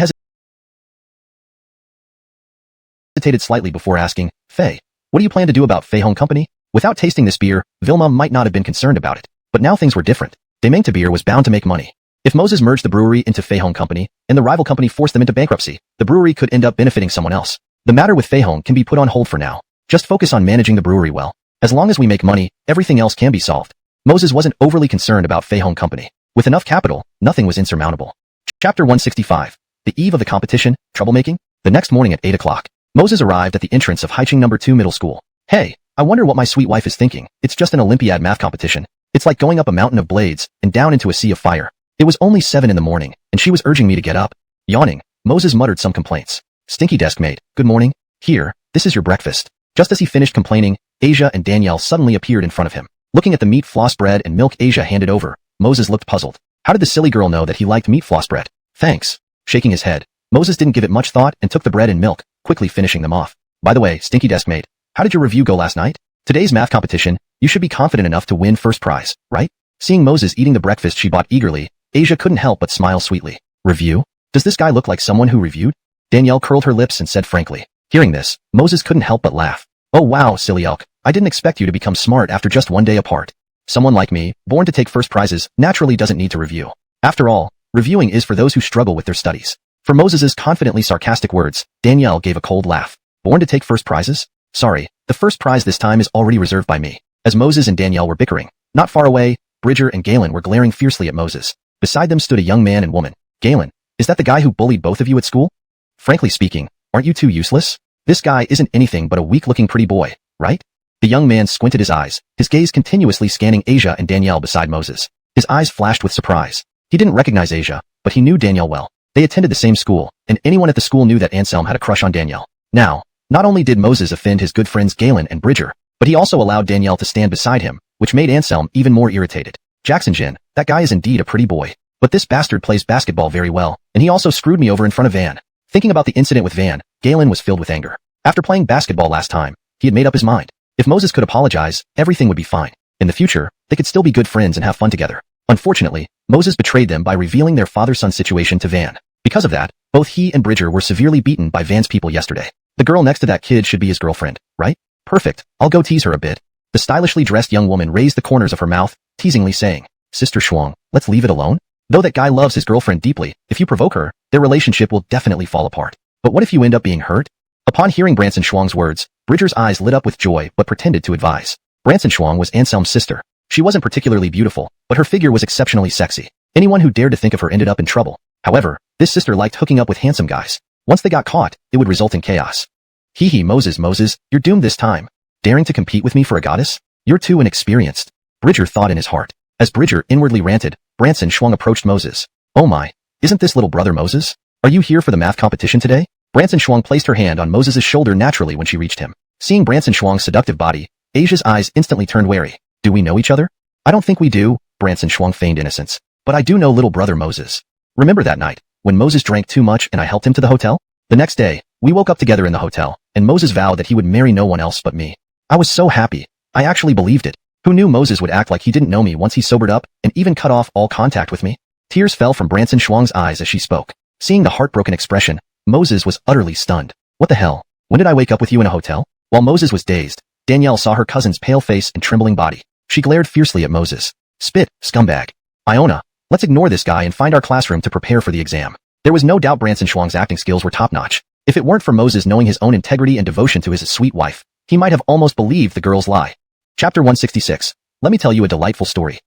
hesitated slightly before asking, Faye, what do you plan to do about Fei Hong Company? Without tasting this beer, Vilma might not have been concerned about it. But now things were different. Demingta beer was bound to make money. If Moses merged the brewery into Fei Hong Company, and the rival company forced them into bankruptcy, the brewery could end up benefiting someone else. The matter with Fei Hong can be put on hold for now. Just focus on managing the brewery well. As long as we make money, everything else can be solved. Moses wasn't overly concerned about Fei Hong Company. With enough capital, nothing was insurmountable. Chapter 165. The eve of the competition, troublemaking? The next morning at 8 o'clock, Moses arrived at the entrance of Haiching No. 2 Middle School. Hey, I wonder what my sweet wife is thinking. It's just an Olympiad math competition. It's like going up a mountain of blades and down into a sea of fire. It was only 7 in the morning, and she was urging me to get up. Yawning, Moses muttered some complaints. Stinky desk mate, good morning. Here, this is your breakfast. Just as he finished complaining, Asia and Danielle suddenly appeared in front of him. Looking at the meat floss bread and milk Asia handed over, Moses looked puzzled. How did the silly girl know that he liked meat floss bread? Thanks. Shaking his head, Moses didn't give it much thought and took the bread and milk, quickly finishing them off. By the way, stinky desk mate, how did your review go last night? Today's math competition, you should be confident enough to win first prize, right? Seeing Moses eating the breakfast she bought eagerly, Asia couldn't help but smile sweetly. Review? Does this guy look like someone who reviewed? Danielle curled her lips and said frankly. Hearing this, Moses couldn't help but laugh. Oh wow, silly elk, I didn't expect you to become smart after just one day apart. Someone like me, born to take first prizes, naturally doesn't need to review. After all, reviewing is for those who struggle with their studies. For Moses's confidently sarcastic words, Danielle gave a cold laugh. Born to take first prizes? Sorry, the first prize this time is already reserved by me. As Moses and Danielle were bickering, not far away, Bridger and Galen were glaring fiercely at Moses. Beside them stood a young man and woman. Galen, is that the guy who bullied both of you at school? Frankly speaking, aren't you two useless? This guy isn't anything but a weak-looking pretty boy, right? The young man squinted his eyes, his gaze continuously scanning Asia and Danielle beside Moses. His eyes flashed with surprise. He didn't recognize Asia, but he knew Danielle well. They attended the same school, and anyone at the school knew that Anselm had a crush on Danielle. Now, not only did Moses offend his good friends Galen and Bridger, but he also allowed Danielle to stand beside him, which made Anselm even more irritated. Jackson Jin, that guy is indeed a pretty boy. But this bastard plays basketball very well, and he also screwed me over in front of Van. Thinking about the incident with Van, Galen was filled with anger. After playing basketball last time, he had made up his mind. If Moses could apologize, everything would be fine. In the future, they could still be good friends and have fun together. Unfortunately, Moses betrayed them by revealing their father-son situation to Van. Because of that, both he and Bridger were severely beaten by Van's people yesterday. The girl next to that kid should be his girlfriend, right? Perfect, I'll go tease her a bit. The stylishly dressed young woman raised the corners of her mouth, teasingly saying, Sister Shuang, let's leave it alone. Though that guy loves his girlfriend deeply, if you provoke her, their relationship will definitely fall apart. But what if you end up being hurt? Upon hearing Branson Shuang's words, Bridger's eyes lit up with joy but pretended to advise. Branson Shuang was Anselm's sister. She wasn't particularly beautiful, but her figure was exceptionally sexy. Anyone who dared to think of her ended up in trouble. However, this sister liked hooking up with handsome guys. Once they got caught, it would result in chaos. Hee hee, Moses, you're doomed this time. Daring to compete with me for a goddess? You're too inexperienced. Bridger thought in his heart. As Bridger inwardly ranted, Branson Shuang approached Moses. Oh my, isn't this little brother Moses? Are you here for the math competition today? Branson Shuang placed her hand on Moses's shoulder naturally when she reached him. Seeing Branson Shuang's seductive body, Asia's eyes instantly turned wary. Do we know each other? I don't think we do, Branson Shuang feigned innocence. But I do know little brother Moses. Remember that night, when Moses drank too much and I helped him to the hotel? The next day, we woke up together in the hotel, and Moses vowed that he would marry no one else but me. I was so happy. I actually believed it. Who knew Moses would act like he didn't know me once he sobered up and even cut off all contact with me? Tears fell from Branson Shuang's eyes as she spoke. Seeing the heartbroken expression, Moses was utterly stunned. What the hell? When did I wake up with you in a hotel? While Moses was dazed, Danielle saw her cousin's pale face and trembling body. She glared fiercely at Moses. Spit, scumbag. Iona, let's ignore this guy and find our classroom to prepare for the exam. There was no doubt Branson Shuang's acting skills were top-notch. If it weren't for Moses knowing his own integrity and devotion to his sweet wife, he might have almost believed the girl's lie. Chapter 166. Let me tell you a delightful story.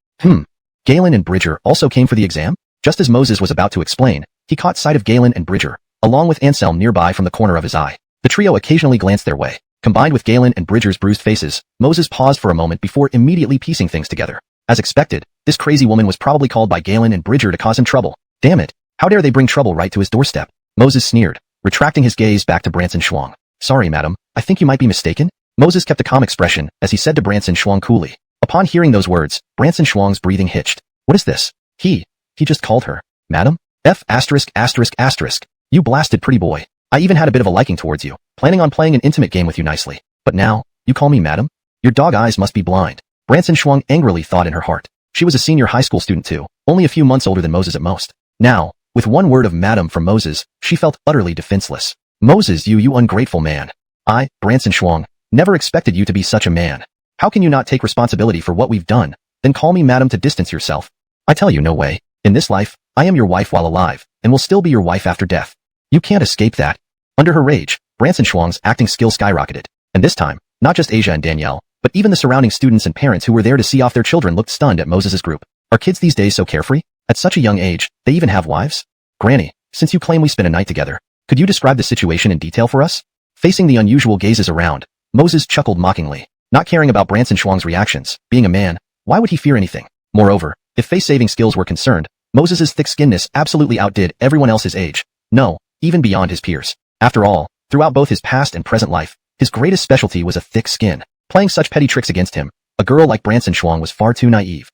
Galen and Bridger also came for the exam? Just as Moses was about to explain, he caught sight of Galen and Bridger, along with Anselm nearby from the corner of his eye. The trio occasionally glanced their way. Combined with Galen and Bridger's bruised faces, Moses paused for a moment before immediately piecing things together. As expected, this crazy woman was probably called by Galen and Bridger to cause him trouble. Damn it, how dare they bring trouble right to his doorstep? Moses sneered, retracting his gaze back to Branson Shuang. Sorry, madam, I think you might be mistaken. Moses kept a calm expression as he said to Branson Shuang coolly. Upon hearing those words, Branson Shuang's breathing hitched. What is this? He just called her Madam? F*******. You blasted pretty boy. I even had a bit of a liking towards you, planning on playing an intimate game with you nicely. But now, you call me Madam? Your dog eyes must be blind. Branson Shuang angrily thought in her heart. She was a senior high school student too, only a few months older than Moses at most. Now, with one word of Madam from Moses, she felt utterly defenseless. Moses, you ungrateful man. I, Branson Shuang, never expected you to be such a man. How can you not take responsibility for what we've done, then call me Madam to distance yourself? I tell you, no way. In this life, I am your wife while alive, and will still be your wife after death. You can't escape that. Under her rage, Branson Shuang's acting skill skyrocketed. And this time, not just Asia and Danielle, but even the surrounding students and parents who were there to see off their children looked stunned at Moses's group. Are kids these days so carefree? At such a young age, they even have wives? Granny, since you claim we spent a night together, could you describe the situation in detail for us? Facing the unusual gazes around, Moses chuckled mockingly, not caring about Branson Shuang's reactions. Being a man, why would he fear anything? Moreover, if face-saving skills were concerned, Moses's thick-skinnedness absolutely outdid everyone else his age. No, even beyond his peers. After all, throughout both his past and present life, his greatest specialty was a thick skin. Playing such petty tricks against him, a girl like Branson Shuang was far too naive.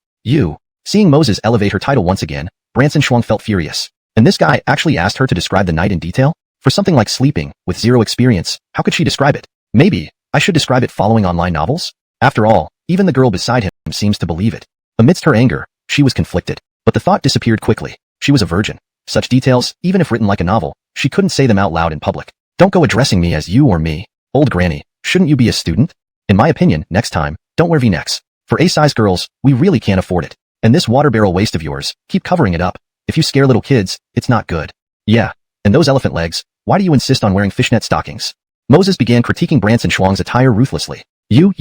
Seeing Moses elevate her title once again, Branson Shuang felt furious. And this guy actually asked her to describe the night in detail? For something like sleeping, with zero experience, how could she describe it? Maybe, I should describe it following online novels? After all, even the girl beside him seems to believe it. Amidst her anger, she was conflicted. But the thought disappeared quickly. She was a virgin. Such details, even if written like a novel, she couldn't say them out loud in public. Don't go addressing me as you or me. Old granny, shouldn't you be a student? In my opinion, next time, don't wear V-necks. For A-size girls, we really can't afford it. And this water barrel waist of yours, keep covering it up. If you scare little kids, it's not good. Yeah, and those elephant legs, why do you insist on wearing fishnet stockings? Moses began critiquing Branson Shuang's attire ruthlessly. You're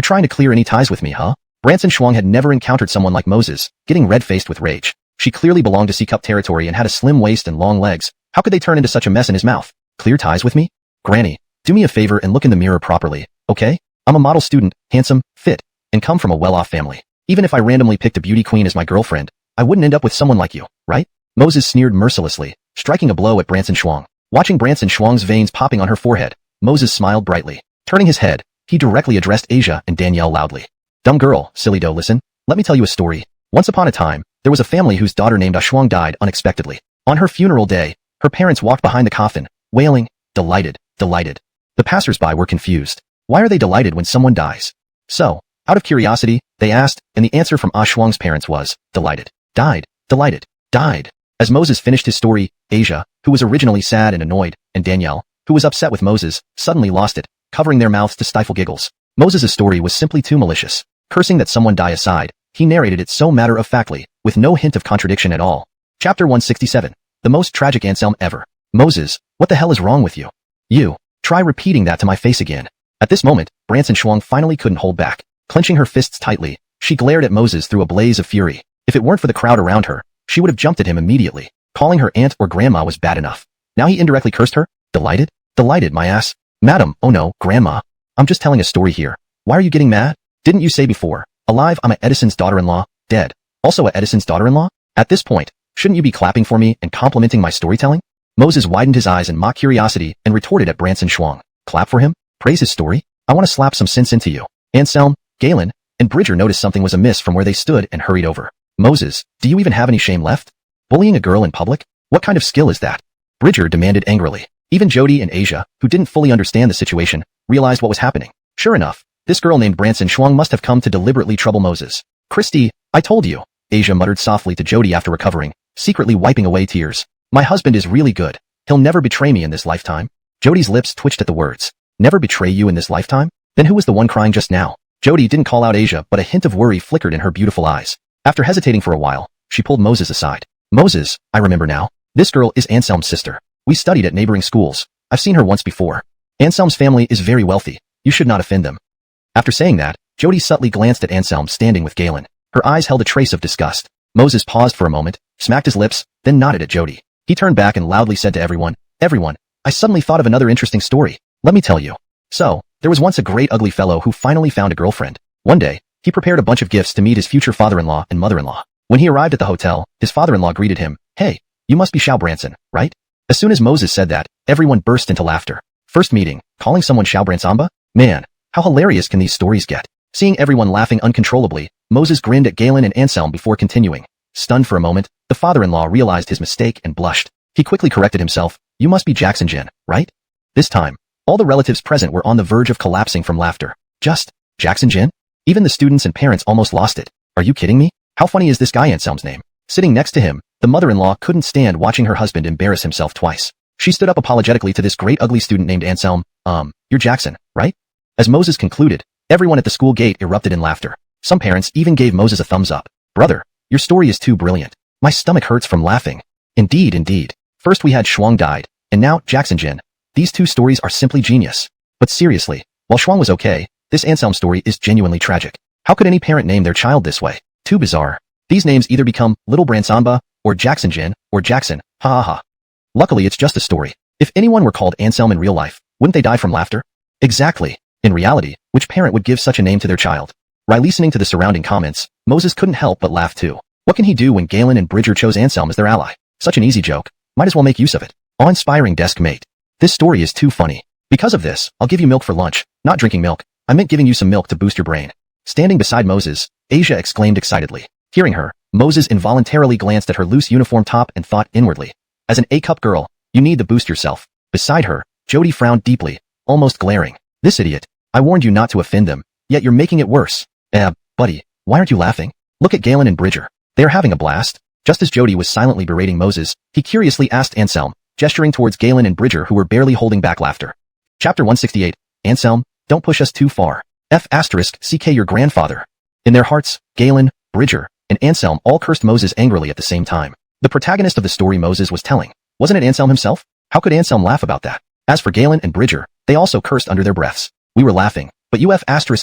trying to clear any ties with me, huh? Branson Shuang had never encountered someone like Moses, getting red-faced with rage. She clearly belonged to C-cup territory and had a slim waist and long legs. How could they turn into such a mess in his mouth? Clear ties with me? Granny, do me a favor and look in the mirror properly, okay? I'm a model student, handsome, fit, and come from a well-off family. Even if I randomly picked a beauty queen as my girlfriend, I wouldn't end up with someone like you, right? Moses sneered mercilessly, striking a blow at Branson Shuang. Watching Branson Shuang's veins popping on her forehead, Moses smiled brightly. Turning his head, he directly addressed Asia and Danielle loudly. Dumb girl, silly doe, listen. Let me tell you a story. Once upon a time, there was a family whose daughter named Shuang died unexpectedly. On her funeral day, her parents walked behind the coffin, wailing, delighted. The passers-by were confused. Why are they delighted when someone dies? So, out of curiosity, they asked, and the answer from Shuang's parents was, delighted. Died. As Moses finished his story, Asia, who was originally sad and annoyed, and Danielle, who was upset with Moses, suddenly lost it, covering their mouths to stifle giggles. Moses' story was simply too malicious. Cursing that someone die aside, he narrated it so matter-of-factly, with no hint of contradiction at all. Chapter 167. The most tragic Anselm ever. Moses, what the hell is wrong with you? Try repeating that to my face again. At this moment, Branson Shuang finally couldn't hold back. Clenching her fists tightly, she glared at Moses through a blaze of fury. If it weren't for the crowd around her, she would have jumped at him immediately. Calling her aunt or grandma was bad enough. Now he indirectly cursed her? Delighted, my ass. Madam, oh no, grandma. I'm just telling a story here. Why are you getting mad? Didn't you say before, alive I'm a Edison's daughter-in-law, dead, also a Edison's daughter-in-law? At this point, shouldn't you be clapping for me and complimenting my storytelling? Moses widened his eyes in mock curiosity and retorted at Branson Shuang. Clap for him? Praise his story? I want to slap some sense into you. Anselm, Galen, and Bridger noticed something was amiss from where they stood and hurried over. Moses, do you even have any shame left? Bullying a girl in public? What kind of skill is that? Bridger demanded angrily. Even Jody and Asia, who didn't fully understand the situation, realized what was happening. Sure enough, this girl named Branson Shuang must have come to deliberately trouble Moses. Christy, I told you, Asia muttered softly to Jody after recovering, secretly wiping away tears. My husband is really good. He'll never betray me in this lifetime. Jody's lips twitched at the words. Never betray you in this lifetime? Then who was the one crying just now? Jody didn't call out Asia, but a hint of worry flickered in her beautiful eyes. After hesitating for a while, she pulled Moses aside. Moses, I remember now. This girl is Anselm's sister. We studied at neighboring schools. I've seen her once before. Anselm's family is very wealthy. You should not offend them. After saying that, Jody subtly glanced at Anselm standing with Galen. Her eyes held a trace of disgust. Moses paused for a moment, smacked his lips, then nodded at Jody. He turned back and loudly said to everyone, I suddenly thought of another interesting story. Let me tell you. So, there was once a great ugly fellow who finally found a girlfriend. One day, he prepared a bunch of gifts to meet his future father-in-law and mother-in-law. When he arrived at the hotel, his father-in-law greeted him. Hey, you must be Xiao Branson, right? As soon as Moses said that, everyone burst into laughter. First meeting, calling someone Xiao Bransamba? Man, How hilarious can these stories get? Seeing everyone laughing uncontrollably, Moses grinned at Galen and Anselm before continuing. Stunned for a moment, the father-in-law realized his mistake and blushed. He quickly corrected himself. You must be Jackson Jin, right? This time, all the relatives present were on the verge of collapsing from laughter. Just, Jackson Jin? Even the students and parents almost lost it. Are you kidding me? How funny is this guy Anselm's name? Sitting next to him, the mother-in-law couldn't stand watching her husband embarrass himself twice. She stood up apologetically to this great ugly student named Anselm. You're Jackson, right? As Moses concluded, everyone at the school gate erupted in laughter. Some parents even gave Moses a thumbs up. Brother, your story is too brilliant. My stomach hurts from laughing. Indeed. First we had Shuang died, and now Jackson Jin. These two stories are simply genius. But seriously, while Shuang was okay, this Anselm story is genuinely tragic. How could any parent name their child this way? Too bizarre. These names either become Little Bransanba, or Jackson Jin, or Jackson, ha ha ha. Luckily it's just a story. If anyone were called Anselm in real life, wouldn't they die from laughter? Exactly. In reality, which parent would give such a name to their child? Listening to the surrounding comments, Moses couldn't help but laugh too. What can he do when Galen and Bridger chose Anselm as their ally? Such an easy joke. Might as well make use of it. Awe-inspiring desk mate. This story is too funny. Because of this, I'll give you milk for lunch. Not drinking milk. I meant giving you some milk to boost your brain. Standing beside Moses, Asia exclaimed excitedly. Hearing her, Moses involuntarily glanced at her loose uniform top and thought inwardly. As an A-cup girl, you need to boost yourself. Beside her, Jody frowned deeply, almost glaring. This idiot. I warned you not to offend them, yet you're making it worse. Buddy, why aren't you laughing? Look at Galen and Bridger. They are having a blast. Just as Jody was silently berating Moses, he curiously asked Anselm, gesturing towards Galen and Bridger who were barely holding back laughter. Chapter 168. Anselm, don't push us too far. CK your grandfather. In their hearts, Galen, Bridger, and Anselm all cursed Moses angrily at the same time. The protagonist of the story Moses was telling. Wasn't it Anselm himself? How could Anselm laugh about that? As for Galen and Bridger, they also cursed under their breaths. We were laughing, but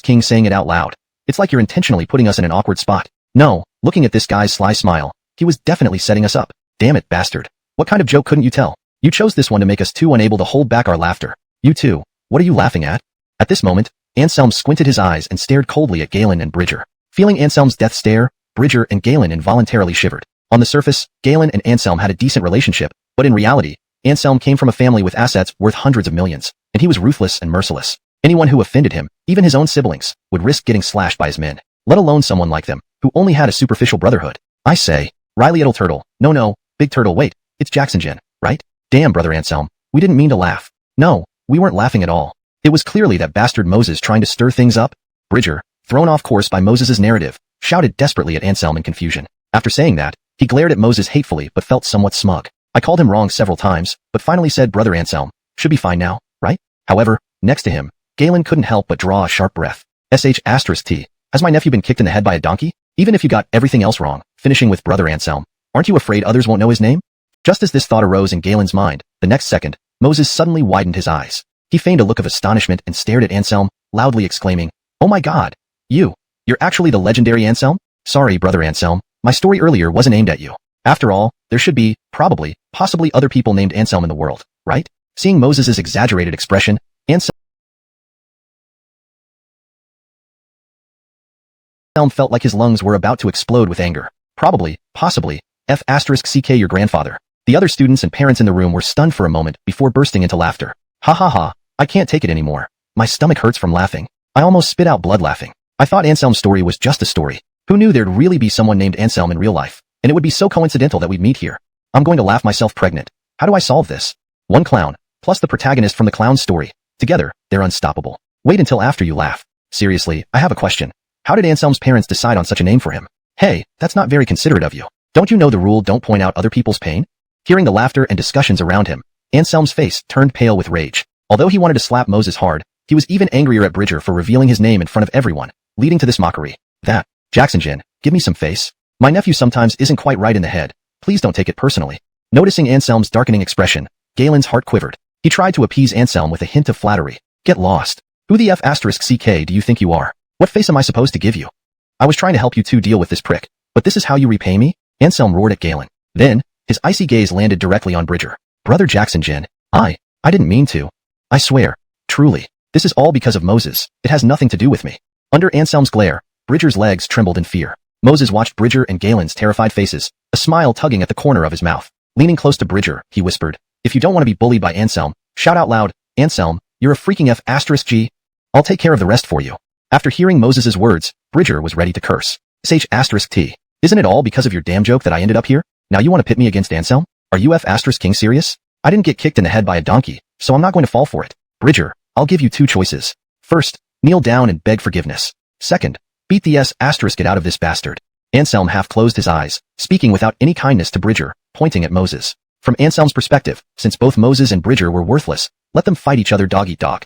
King saying it out loud. It's like you're intentionally putting us in an awkward spot. No, looking at this guy's sly smile, he was definitely setting us up. Damn it, bastard. What kind of joke couldn't you tell? You chose this one to make us too unable to hold back our laughter. You too. What are you laughing at? At this moment, Anselm squinted his eyes and stared coldly at Galen and Bridger. Feeling Anselm's death stare, Bridger and Galen involuntarily shivered. On the surface, Galen and Anselm had a decent relationship, but in reality, Anselm came from a family with assets worth hundreds of millions, and he was ruthless and merciless. Anyone who offended him, even his own siblings, would risk getting slashed by his men, let alone someone like them, who only had a superficial brotherhood. I say, Riley Little Turtle, no, Big Turtle wait, it's Jackson Jin, right? Damn brother Anselm, we didn't mean to laugh. No, we weren't laughing at all. It was clearly that bastard Moses trying to stir things up. Bridger, thrown off course by Moses's narrative, shouted desperately at Anselm in confusion. After saying that, he glared at Moses hatefully but felt somewhat smug. I called him wrong several times, but finally said brother Anselm, should be fine now, right? However, next to him, Galen couldn't help but draw a sharp breath. T. Has my nephew been kicked in the head by a donkey? Even if you got everything else wrong, finishing with brother Anselm, aren't you afraid others won't know his name? Just as this thought arose in Galen's mind, the next second, Moses suddenly widened his eyes. He feigned a look of astonishment and stared at Anselm, loudly exclaiming, oh my god! You're actually the legendary Anselm? Sorry brother Anselm, my story earlier wasn't aimed at you. After all, there should be, possibly other people named Anselm in the world, right? Seeing Moses's exaggerated expression, Anselm felt like his lungs were about to explode with anger. Possibly, CK your grandfather. The other students and parents in the room were stunned for a moment before bursting into laughter. Ha ha ha, I can't take it anymore. My stomach hurts from laughing. I almost spit out blood laughing. I thought Anselm's story was just a story. Who knew there'd really be someone named Anselm in real life? And it would be so coincidental that we'd meet here. I'm going to laugh myself pregnant. How do I solve this? One clown, plus the protagonist from the clown's story. Together, they're unstoppable. Wait until after you laugh. Seriously, I have a question. How did Anselm's parents decide on such a name for him? Hey, that's not very considerate of you. Don't you know the rule don't point out other people's pain? Hearing the laughter and discussions around him, Anselm's face turned pale with rage. Although he wanted to slap Moses hard, he was even angrier at Bridger for revealing his name in front of everyone, leading to this mockery. That, Jackson Jin, give me some face. My nephew sometimes isn't quite right in the head. Please don't take it personally. Noticing Anselm's darkening expression, Galen's heart quivered. He tried to appease Anselm with a hint of flattery. Get lost. Who the CK do you think you are? What face am I supposed to give you? I was trying to help you two deal with this prick, but this is how you repay me? Anselm roared at Galen. Then, his icy gaze landed directly on Bridger. Brother Jackson Jin, I didn't mean to. I swear, truly, this is all because of Moses. It has nothing to do with me. Under Anselm's glare, Bridger's legs trembled in fear. Moses watched Bridger and Galen's terrified faces, a smile tugging at the corner of his mouth. Leaning close to Bridger, he whispered, if you don't want to be bullied by Anselm, shout out loud, Anselm, you're a freaking G. I'll take care of the rest for you. After hearing Moses's words, Bridger was ready to curse. **T. Isn't it all because of your damn joke that I ended up here? Now you want to pit me against Anselm? Are you King serious? I didn't get kicked in the head by a donkey, so I'm not going to fall for it. Bridger, I'll give you two choices. First, kneel down and beg forgiveness. Second, beat the get out of this bastard. Anselm half closed his eyes, speaking without any kindness to Bridger, pointing at Moses. From Anselm's perspective, since both Moses and Bridger were worthless, let them fight each other dog-eat-dog.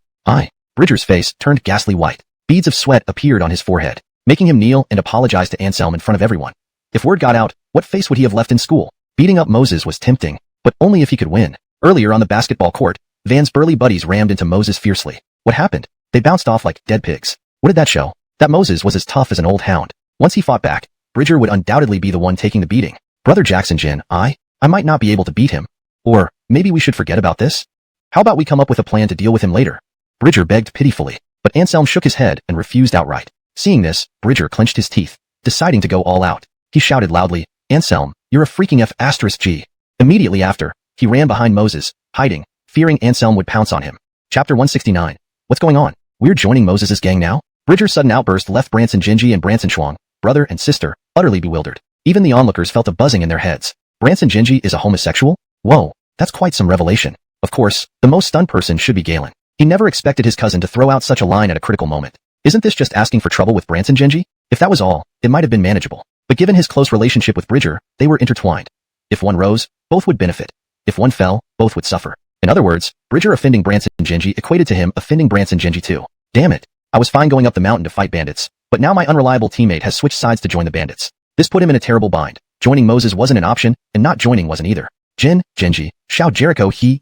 Bridger's face turned ghastly white. Beads of sweat appeared on his forehead, making him kneel and apologize to Anselm in front of everyone. If word got out, what face would he have left in school? Beating up Moses was tempting, but only if he could win. Earlier on the basketball court, Van's burly buddies rammed into Moses fiercely. What happened? They bounced off like dead pigs. What did that show? That Moses was as tough as an old hound. Once he fought back, Bridger would undoubtedly be the one taking the beating. Brother Jackson Jin, I might not be able to beat him. Or, maybe we should forget about this? How about we come up with a plan to deal with him later? Bridger begged pitifully, but Anselm shook his head and refused outright. Seeing this, Bridger clenched his teeth, deciding to go all out. He shouted loudly, Anselm, you're a freaking G. Immediately after, he ran behind Moses, hiding, fearing Anselm would pounce on him. Chapter 169. What's going on? We're joining Moses's gang now? Bridger's sudden outburst left Branson Jinji and Branson Shuang, brother and sister, utterly bewildered. Even the onlookers felt a buzzing in their heads. Branson Jinji is a homosexual? Whoa, that's quite some revelation. Of course, the most stunned person should be Galen. He never expected his cousin to throw out such a line at a critical moment. Isn't this just asking for trouble with Branson Jinji? If that was all, it might have been manageable. But given his close relationship with Bridger, they were intertwined. If one rose, both would benefit. If one fell, both would suffer. In other words, Bridger offending Branson Jinji equated to him offending Branson Jinji too. Damn it. I was fine going up the mountain to fight bandits, but now my unreliable teammate has switched sides to join the bandits. This put him in a terrible bind. Joining Moses wasn't an option, and not joining wasn't either. Jinji, shout Jericho he.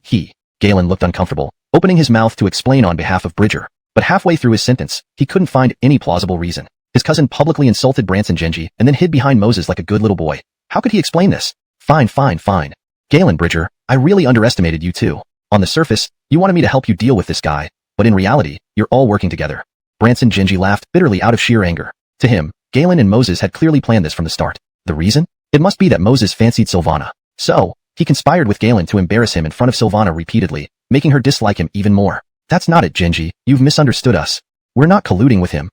Galen looked uncomfortable, opening his mouth to explain on behalf of Bridger. But halfway through his sentence, he couldn't find any plausible reason. His cousin publicly insulted Branson Jinji and then hid behind Moses like a good little boy. How could he explain this? Fine. Galen, Bridger, I really underestimated you too. On the surface, you wanted me to help you deal with this guy, but in reality, you're all working together. Branson Jinji laughed bitterly out of sheer anger. To him, Galen and Moses had clearly planned this from the start. The reason? It must be that Moses fancied Silvana. So, he conspired with Galen to embarrass him in front of Silvana repeatedly, making her dislike him even more. That's not it, Jinji. You've misunderstood us. We're not colluding with him.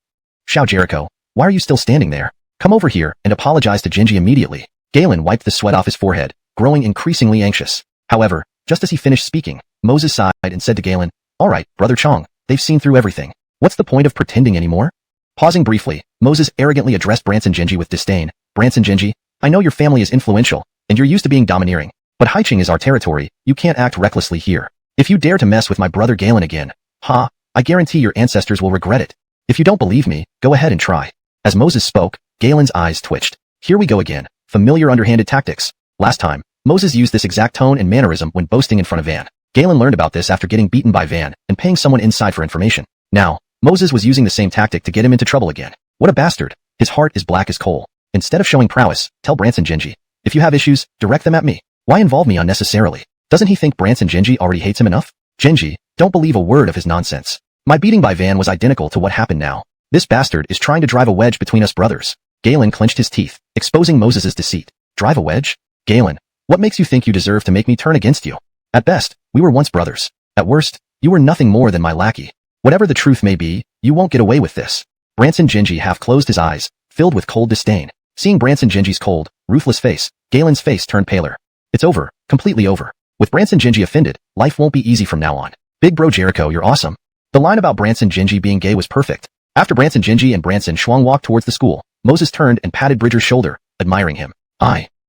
Shout Jericho, why are you still standing there? Come over here and apologize to Jinji immediately. Galen wiped the sweat off his forehead, growing increasingly anxious. However, just as he finished speaking, Moses sighed and said to Galen, all right, Brother Chong, they've seen through everything. What's the point of pretending anymore? Pausing briefly, Moses arrogantly addressed Branson Jinji with disdain. Branson Jinji, I know your family is influential, and you're used to being domineering, but Haiching is our territory, you can't act recklessly here. If you dare to mess with my brother Galen again, I guarantee your ancestors will regret it. If you don't believe me, go ahead and try. As Moses spoke, Galen's eyes twitched. Here we go again, familiar underhanded tactics. Last time, Moses used this exact tone and mannerism when boasting in front of Van. Galen learned about this after getting beaten by Van and paying someone inside for information. Now, Moses was using the same tactic to get him into trouble again. What a bastard. His heart is black as coal. Instead of showing prowess, tell Branson Jinji. If you have issues, direct them at me. Why involve me unnecessarily? Doesn't he think Branson Jinji already hates him enough? Jinji, don't believe a word of his nonsense. My beating by Van was identical to what happened now. This bastard is trying to drive a wedge between us brothers. Galen clenched his teeth, exposing Moses's deceit. Drive a wedge? Galen, what makes you think you deserve to make me turn against you? At best, we were once brothers. At worst, you were nothing more than my lackey. Whatever the truth may be, you won't get away with this. Branson Jinji half closed his eyes, filled with cold disdain. Seeing Branson Jinji's cold, ruthless face, Galen's face turned paler. It's over, completely over. With Branson Jinji offended, life won't be easy from now on. Big bro Jericho, you're awesome. The line about Branson Jinji being gay was perfect. After Branson Jinji and Branson Shuang walked towards the school, Moses turned and patted Bridger's shoulder, admiring him.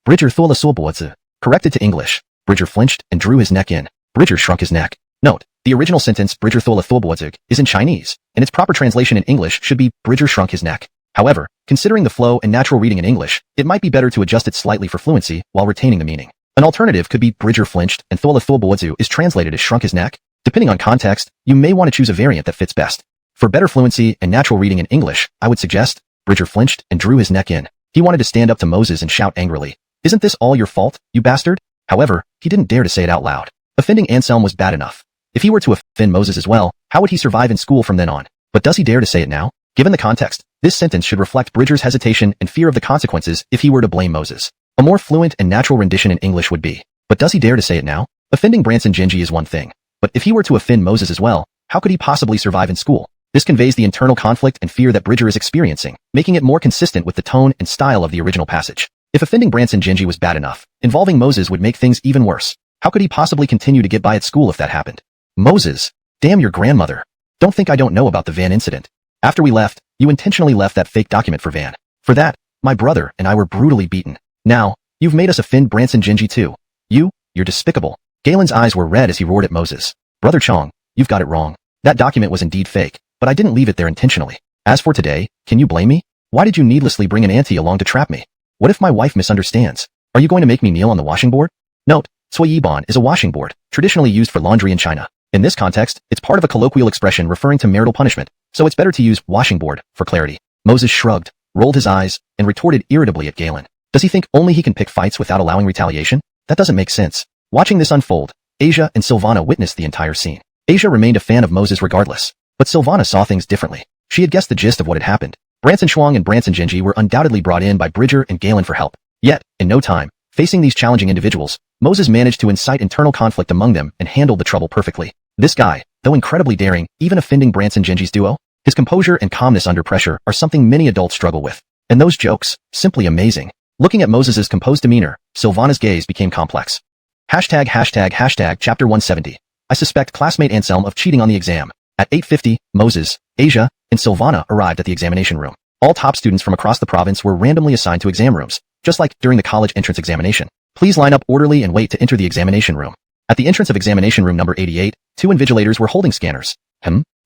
Bridger thola suobuozi. Corrected to English. Bridger flinched and drew his neck in. Bridger shrunk his neck. Note, the original sentence Bridger thola thuobuozi is in Chinese, and its proper translation in English should be Bridger shrunk his neck. However, considering the flow and natural reading in English, it might be better to adjust it slightly for fluency while retaining the meaning. An alternative could be Bridger flinched and thola thuobuozi is translated as shrunk his neck. Depending on context, you may want to choose a variant that fits best. For better fluency and natural reading in English, I would suggest, Bridger flinched and drew his neck in. He wanted to stand up to Moses and shout angrily, "Isn't this all your fault, you bastard?" However, he didn't dare to say it out loud. Offending Anselm was bad enough. If he were to offend Moses as well, how would he survive in school from then on? But does he dare to say it now? Given the context, this sentence should reflect Bridger's hesitation and fear of the consequences if he were to blame Moses. A more fluent and natural rendition in English would be, but does he dare to say it now? Offending Branson Jinji is one thing, but if he were to offend Moses as well, how could he possibly survive in school? This conveys the internal conflict and fear that Bridger is experiencing, making it more consistent with the tone and style of the original passage. If offending Branson Gingy was bad enough, involving Moses would make things even worse. How could he possibly continue to get by at school if that happened? Moses, damn your grandmother. Don't think I don't know about the van incident. After we left, you intentionally left that fake document for Van. For that, my brother and I were brutally beaten. Now, you've made us offend Branson Gingy too. You're despicable. Galen's eyes were red as he roared at Moses. Brother Chong, you've got it wrong. That document was indeed fake, but I didn't leave it there intentionally. As for today, can you blame me? Why did you needlessly bring an auntie along to trap me? What if my wife misunderstands? Are you going to make me kneel on the washing board? Note, Sui Yiban is a washing board, traditionally used for laundry in China. In this context, it's part of a colloquial expression referring to marital punishment, so it's better to use washing board for clarity. Moses shrugged, rolled his eyes, and retorted irritably at Galen. Does he think only he can pick fights without allowing retaliation? That doesn't make sense. Watching this unfold, Asia and Silvana witnessed the entire scene. Asia remained a fan of Moses regardless, but Silvana saw things differently. She had guessed the gist of what had happened. Branson Shuang and Branson Gingy were undoubtedly brought in by Bridger and Galen for help. Yet, in no time, facing these challenging individuals, Moses managed to incite internal conflict among them and handled the trouble perfectly. This guy, though incredibly daring, even offending Branson Gingy's duo, his composure and calmness under pressure are something many adults struggle with. And those jokes, simply amazing. Looking at Moses's composed demeanor, Silvana's gaze became complex. Hashtag chapter 170. I suspect classmate Anselm of cheating on the exam. At 8:50, Moses, Asia, and Silvana arrived at the examination room. All top students from across the province were randomly assigned to exam rooms, just like during the college entrance examination. Please line up orderly and wait to enter the examination room. At the entrance of examination room number 88, two invigilators were holding scanners.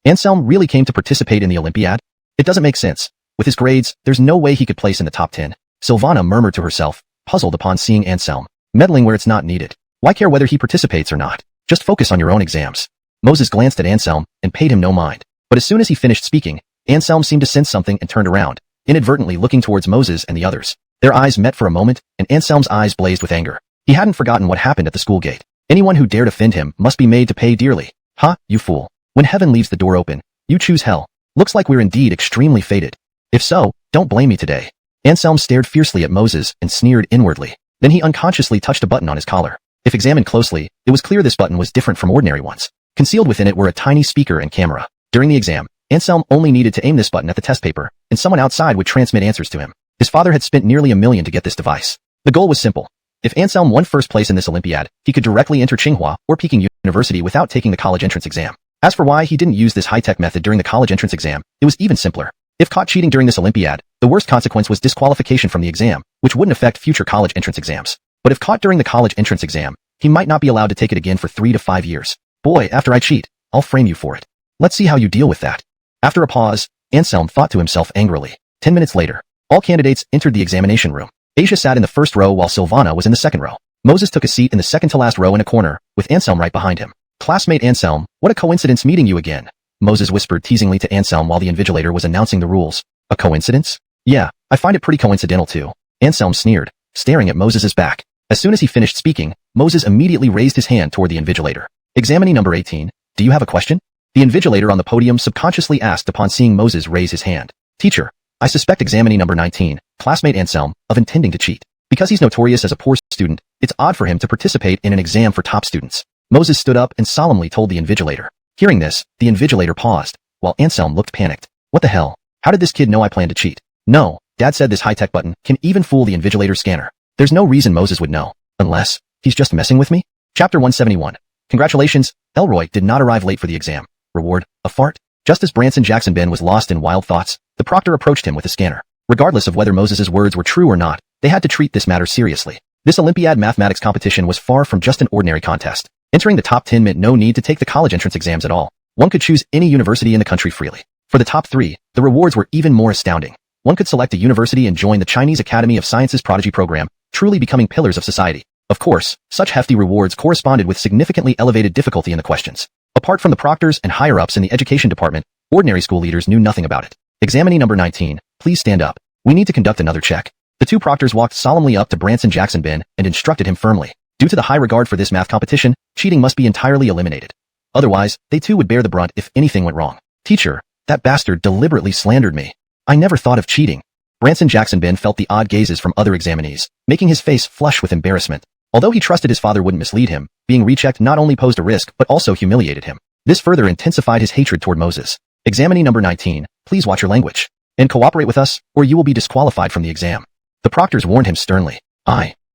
Anselm really came to participate in the Olympiad? It doesn't make sense. With his grades, there's no way he could place in the top 10. Silvana murmured to herself, puzzled upon seeing Anselm meddling where it's not needed. Why care whether he participates or not? Just focus on your own exams. Moses glanced at Anselm and paid him no mind. But as soon as he finished speaking, Anselm seemed to sense something and turned around, inadvertently looking towards Moses and the others. Their eyes met for a moment, and Anselm's eyes blazed with anger. He hadn't forgotten what happened at the school gate. Anyone who dared offend him must be made to pay dearly. Ha, you fool. When heaven leaves the door open, you choose hell. Looks like we're indeed extremely fated. If so, don't blame me today. Anselm stared fiercely at Moses and sneered inwardly. Then he unconsciously touched a button on his collar. If examined closely, it was clear this button was different from ordinary ones. Concealed within it were a tiny speaker and camera. During the exam, Anselm only needed to aim this button at the test paper, and someone outside would transmit answers to him. His father had spent nearly $1 million to get this device. The goal was simple. If Anselm won first place in this Olympiad, he could directly enter Tsinghua or Peking University without taking the college entrance exam. As for why he didn't use this high-tech method during the college entrance exam, it was even simpler. If caught cheating during this Olympiad, the worst consequence was disqualification from the exam, which wouldn't affect future college entrance exams. But if caught during the college entrance exam, he might not be allowed to take it again for 3 to 5 years. Boy, after I cheat, I'll frame you for it. Let's see how you deal with that. After a pause, Anselm thought to himself angrily. 10 minutes later, all candidates entered the examination room. Asia sat in the first row while Silvana was in the second row. Moses took a seat in the second-to-last row in a corner, with Anselm right behind him. Classmate Anselm, what a coincidence meeting you again. Moses whispered teasingly to Anselm while the invigilator was announcing the rules. A coincidence? Yeah, I find it pretty coincidental too. Anselm sneered, staring at Moses's back. As soon as he finished speaking, Moses immediately raised his hand toward the invigilator. Examinee number 18, do you have a question? The invigilator on the podium subconsciously asked upon seeing Moses raise his hand. Teacher, I suspect examinee number 19, classmate Anselm, of intending to cheat. Because he's notorious as a poor student, it's odd for him to participate in an exam for top students. Moses stood up and solemnly told the invigilator. Hearing this, the invigilator paused, while Anselm looked panicked. What the hell? How did this kid know I plan to cheat? No, Dad said this high-tech button can even fool the invigilator scanner. There's no reason Moses would know. Unless, he's just messing with me? Chapter 171. Congratulations, Elroy did not arrive late for the exam. Reward, a fart? Just as Branson Jackson Ben was lost in wild thoughts, the proctor approached him with a scanner. Regardless of whether Moses's words were true or not, they had to treat this matter seriously. This Olympiad mathematics competition was far from just an ordinary contest. Entering the top 10 meant no need to take the college entrance exams at all. One could choose any university in the country freely. For the top 3, the rewards were even more astounding. One could select a university and join the Chinese Academy of Sciences Prodigy program, truly becoming pillars of society. Of course, such hefty rewards corresponded with significantly elevated difficulty in the questions. Apart from the proctors and higher-ups in the education department, ordinary school leaders knew nothing about it. Examinee number 19, please stand up. We need to conduct another check. The two proctors walked solemnly up to Branson Jackson Ben and instructed him firmly. Due to the high regard for this math competition, cheating must be entirely eliminated. Otherwise, they too would bear the brunt if anything went wrong. Teacher, that bastard deliberately slandered me. I never thought of cheating. Branson Jackson Ben felt the odd gazes from other examinees, making his face flush with embarrassment. Although he trusted his father wouldn't mislead him, being rechecked not only posed a risk but also humiliated him. This further intensified his hatred toward Moses. Examinee number 19, please watch your language and cooperate with us, or you will be disqualified from the exam. The proctors warned him sternly.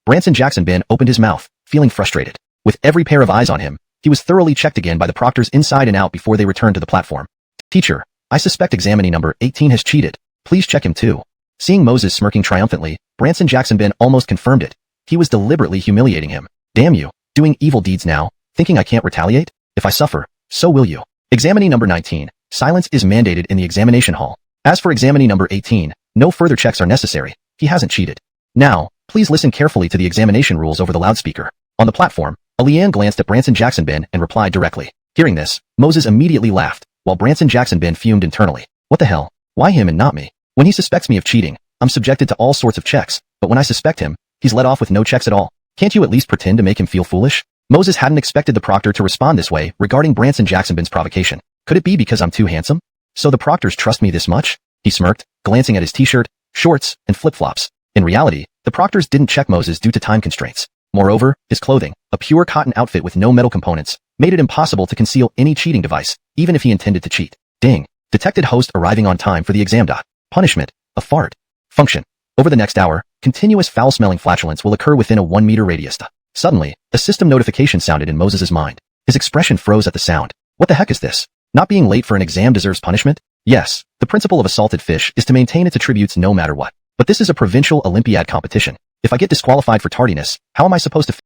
Branson Jackson Bin opened his mouth, feeling frustrated. With every pair of eyes on him, he was thoroughly checked again by the proctors inside and out before they returned to the platform. Teacher, I suspect examinee number 18 has cheated. Please check him too. Seeing Moses smirking triumphantly, Branson Jackson Bin almost confirmed it. He was deliberately humiliating him. Damn you, doing evil deeds now, thinking I can't retaliate? If I suffer, so will you. Examinee number 19, silence is mandated in the examination hall. As for examinee number 18, no further checks are necessary. He hasn't cheated. Now, please listen carefully to the examination rules over the loudspeaker. On the platform, Leanne glanced at Branson Jackson Bin and replied directly. Hearing this, Moses immediately laughed, while Branson Jackson Bin fumed internally. What the hell? Why him and not me? When he suspects me of cheating, I'm subjected to all sorts of checks, but when I suspect him, he's let off with no checks at all. Can't you at least pretend to make him feel foolish? Moses hadn't expected the proctor to respond this way regarding Branson Jackson Bin's provocation. Could it be because I'm too handsome? So the proctors trust me this much? He smirked, glancing at his t-shirt, shorts, and flip-flops. In reality, the proctors didn't check Moses due to time constraints. Moreover, his clothing, a pure cotton outfit with no metal components, made it impossible to conceal any cheating device, even if he intended to cheat. Ding. Detected host arriving on time for the exam. Punishment, a fart. Function. Over the next hour, continuous foul-smelling flatulence will occur within a 1-meter radius. Suddenly, a system notification sounded in Moses's mind. His expression froze at the sound. What the heck is this? Not being late for an exam deserves punishment? Yes, the principle of a salted fish is to maintain its attributes no matter what. But this is a provincial Olympiad competition. If I get disqualified for tardiness, how am I supposed to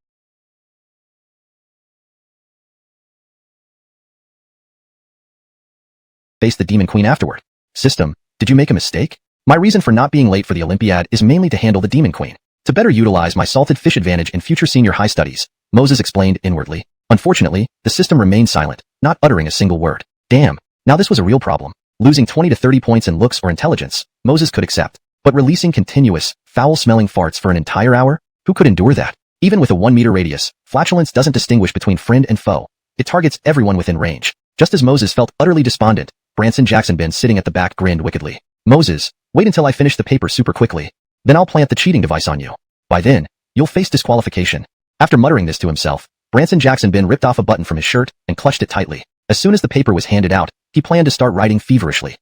face the Demon Queen afterward? System, did you make a mistake? My reason for not being late for the Olympiad is mainly to handle the Demon Queen. To better utilize my salted fish advantage in future senior high studies, Moses explained inwardly. Unfortunately, the system remained silent, not uttering a single word. Damn, now this was a real problem. Losing 20 to 30 points in looks or intelligence, Moses could accept. But releasing continuous, foul-smelling farts for an entire hour? Who could endure that? Even with a 1-meter radius, flatulence doesn't distinguish between friend and foe. It targets everyone within range. Just as Moses felt utterly despondent, Branson Jackson Bin sitting at the back grinned wickedly. Moses, wait until I finish the paper super quickly. Then I'll plant the cheating device on you. By then, you'll face disqualification. After muttering this to himself, Branson Jackson Bin ripped off a button from his shirt and clutched it tightly. As soon as the paper was handed out, he planned to start writing feverishly.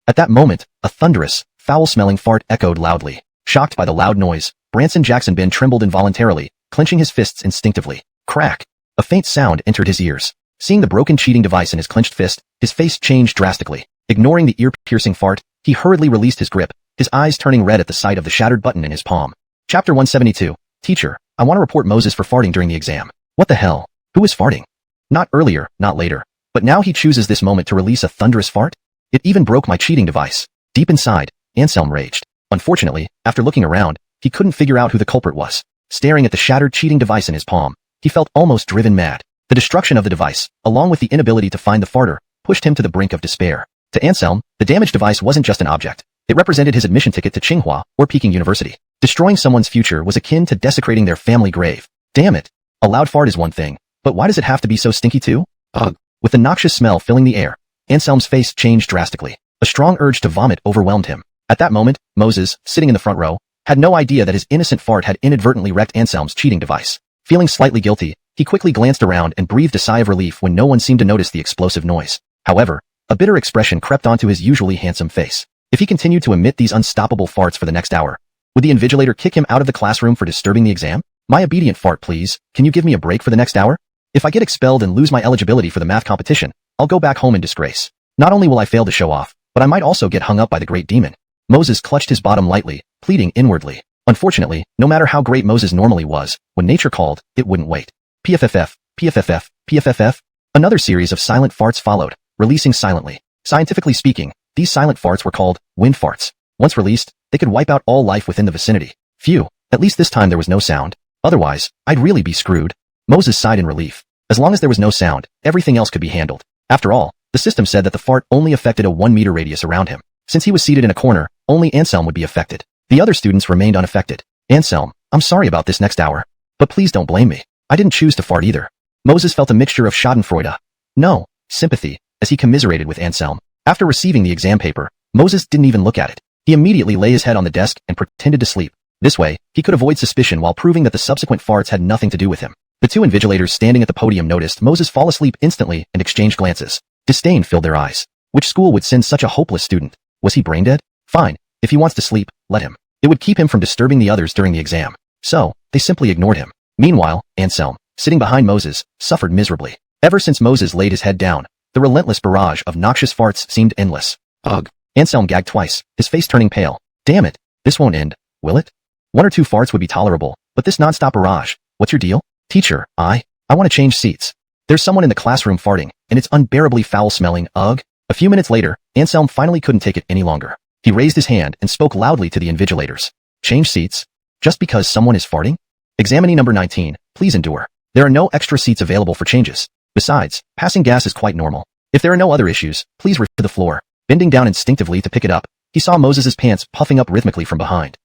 At that moment, a thunderous, foul-smelling fart echoed loudly. Shocked by the loud noise, Branson Jackson Bin trembled involuntarily, clenching his fists instinctively. Crack! A faint sound entered his ears. Seeing the broken cheating device in his clenched fist, his face changed drastically. Ignoring the ear-piercing fart, he hurriedly released his grip, his eyes turning red at the sight of the shattered button in his palm. Chapter 172. Teacher, I want to report Moses for farting during the exam. What the hell? Who is farting? Not earlier, not later. But now he chooses this moment to release a thunderous fart? It even broke my cheating device. Deep inside, Anselm raged. Unfortunately, after looking around, he couldn't figure out who the culprit was. Staring at the shattered cheating device in his palm, he felt almost driven mad. The destruction of the device, along with the inability to find the farter, pushed him to the brink of despair. To Anselm, the damaged device wasn't just an object. It represented his admission ticket to Tsinghua or Peking University. Destroying someone's future was akin to desecrating their family grave. Damn it. A loud fart is one thing, but why does it have to be so stinky too? Ugh. With the noxious smell filling the air, Anselm's face changed drastically. A strong urge to vomit overwhelmed him. At that moment, Moses, sitting in the front row, had no idea that his innocent fart had inadvertently wrecked Anselm's cheating device. Feeling slightly guilty, he quickly glanced around and breathed a sigh of relief when no one seemed to notice the explosive noise. However, a bitter expression crept onto his usually handsome face. If he continued to emit these unstoppable farts for the next hour, would the invigilator kick him out of the classroom for disturbing the exam? My obedient fart, please. Can you give me a break for the next hour? If I get expelled and lose my eligibility for the math competition, I'll go back home in disgrace. Not only will I fail to show off, but I might also get hung up by the great demon. Moses clutched his bottom lightly, pleading inwardly. Unfortunately, no matter how great Moses normally was, when nature called, it wouldn't wait. PFFF, PFFF, PFFF. Another series of silent farts followed, releasing silently. Scientifically speaking, these silent farts were called wind farts. Once released, they could wipe out all life within the vicinity. Phew, at least this time there was no sound. Otherwise, I'd really be screwed. Moses sighed in relief. As long as there was no sound, everything else could be handled. After all, the system said that the fart only affected a 1-meter radius around him. Since he was seated in a corner, only Anselm would be affected. The other students remained unaffected. Anselm, I'm sorry about this next hour. But please don't blame me. I didn't choose to fart either. Moses felt a mixture of schadenfreude. No, sympathy, as he commiserated with Anselm. After receiving the exam paper, Moses didn't even look at it. He immediately lay his head on the desk and pretended to sleep. This way, he could avoid suspicion while proving that the subsequent farts had nothing to do with him. The two invigilators standing at the podium noticed Moses fall asleep instantly and exchanged glances. Disdain filled their eyes. Which school would send such a hopeless student? Was he brain dead? Fine, if he wants to sleep, let him. It would keep him from disturbing the others during the exam. So, they simply ignored him. Meanwhile, Anselm, sitting behind Moses, suffered miserably. Ever since Moses laid his head down, the relentless barrage of noxious farts seemed endless. Ugh. Anselm gagged twice, his face turning pale. Damn it, this won't end, will it? 1 or 2 farts would be tolerable, but this non-stop barrage, what's your deal? Teacher, I want to change seats. There's someone in the classroom farting, and it's unbearably foul-smelling, ugh. A few minutes later, Anselm finally couldn't take it any longer. He raised his hand and spoke loudly to the invigilators. Change seats? Just because someone is farting? Examinee number 19, please endure. There are no extra seats available for changes. Besides, passing gas is quite normal. If there are no other issues, please return to the floor. Bending down instinctively to pick it up, he saw Moses's pants puffing up rhythmically from behind.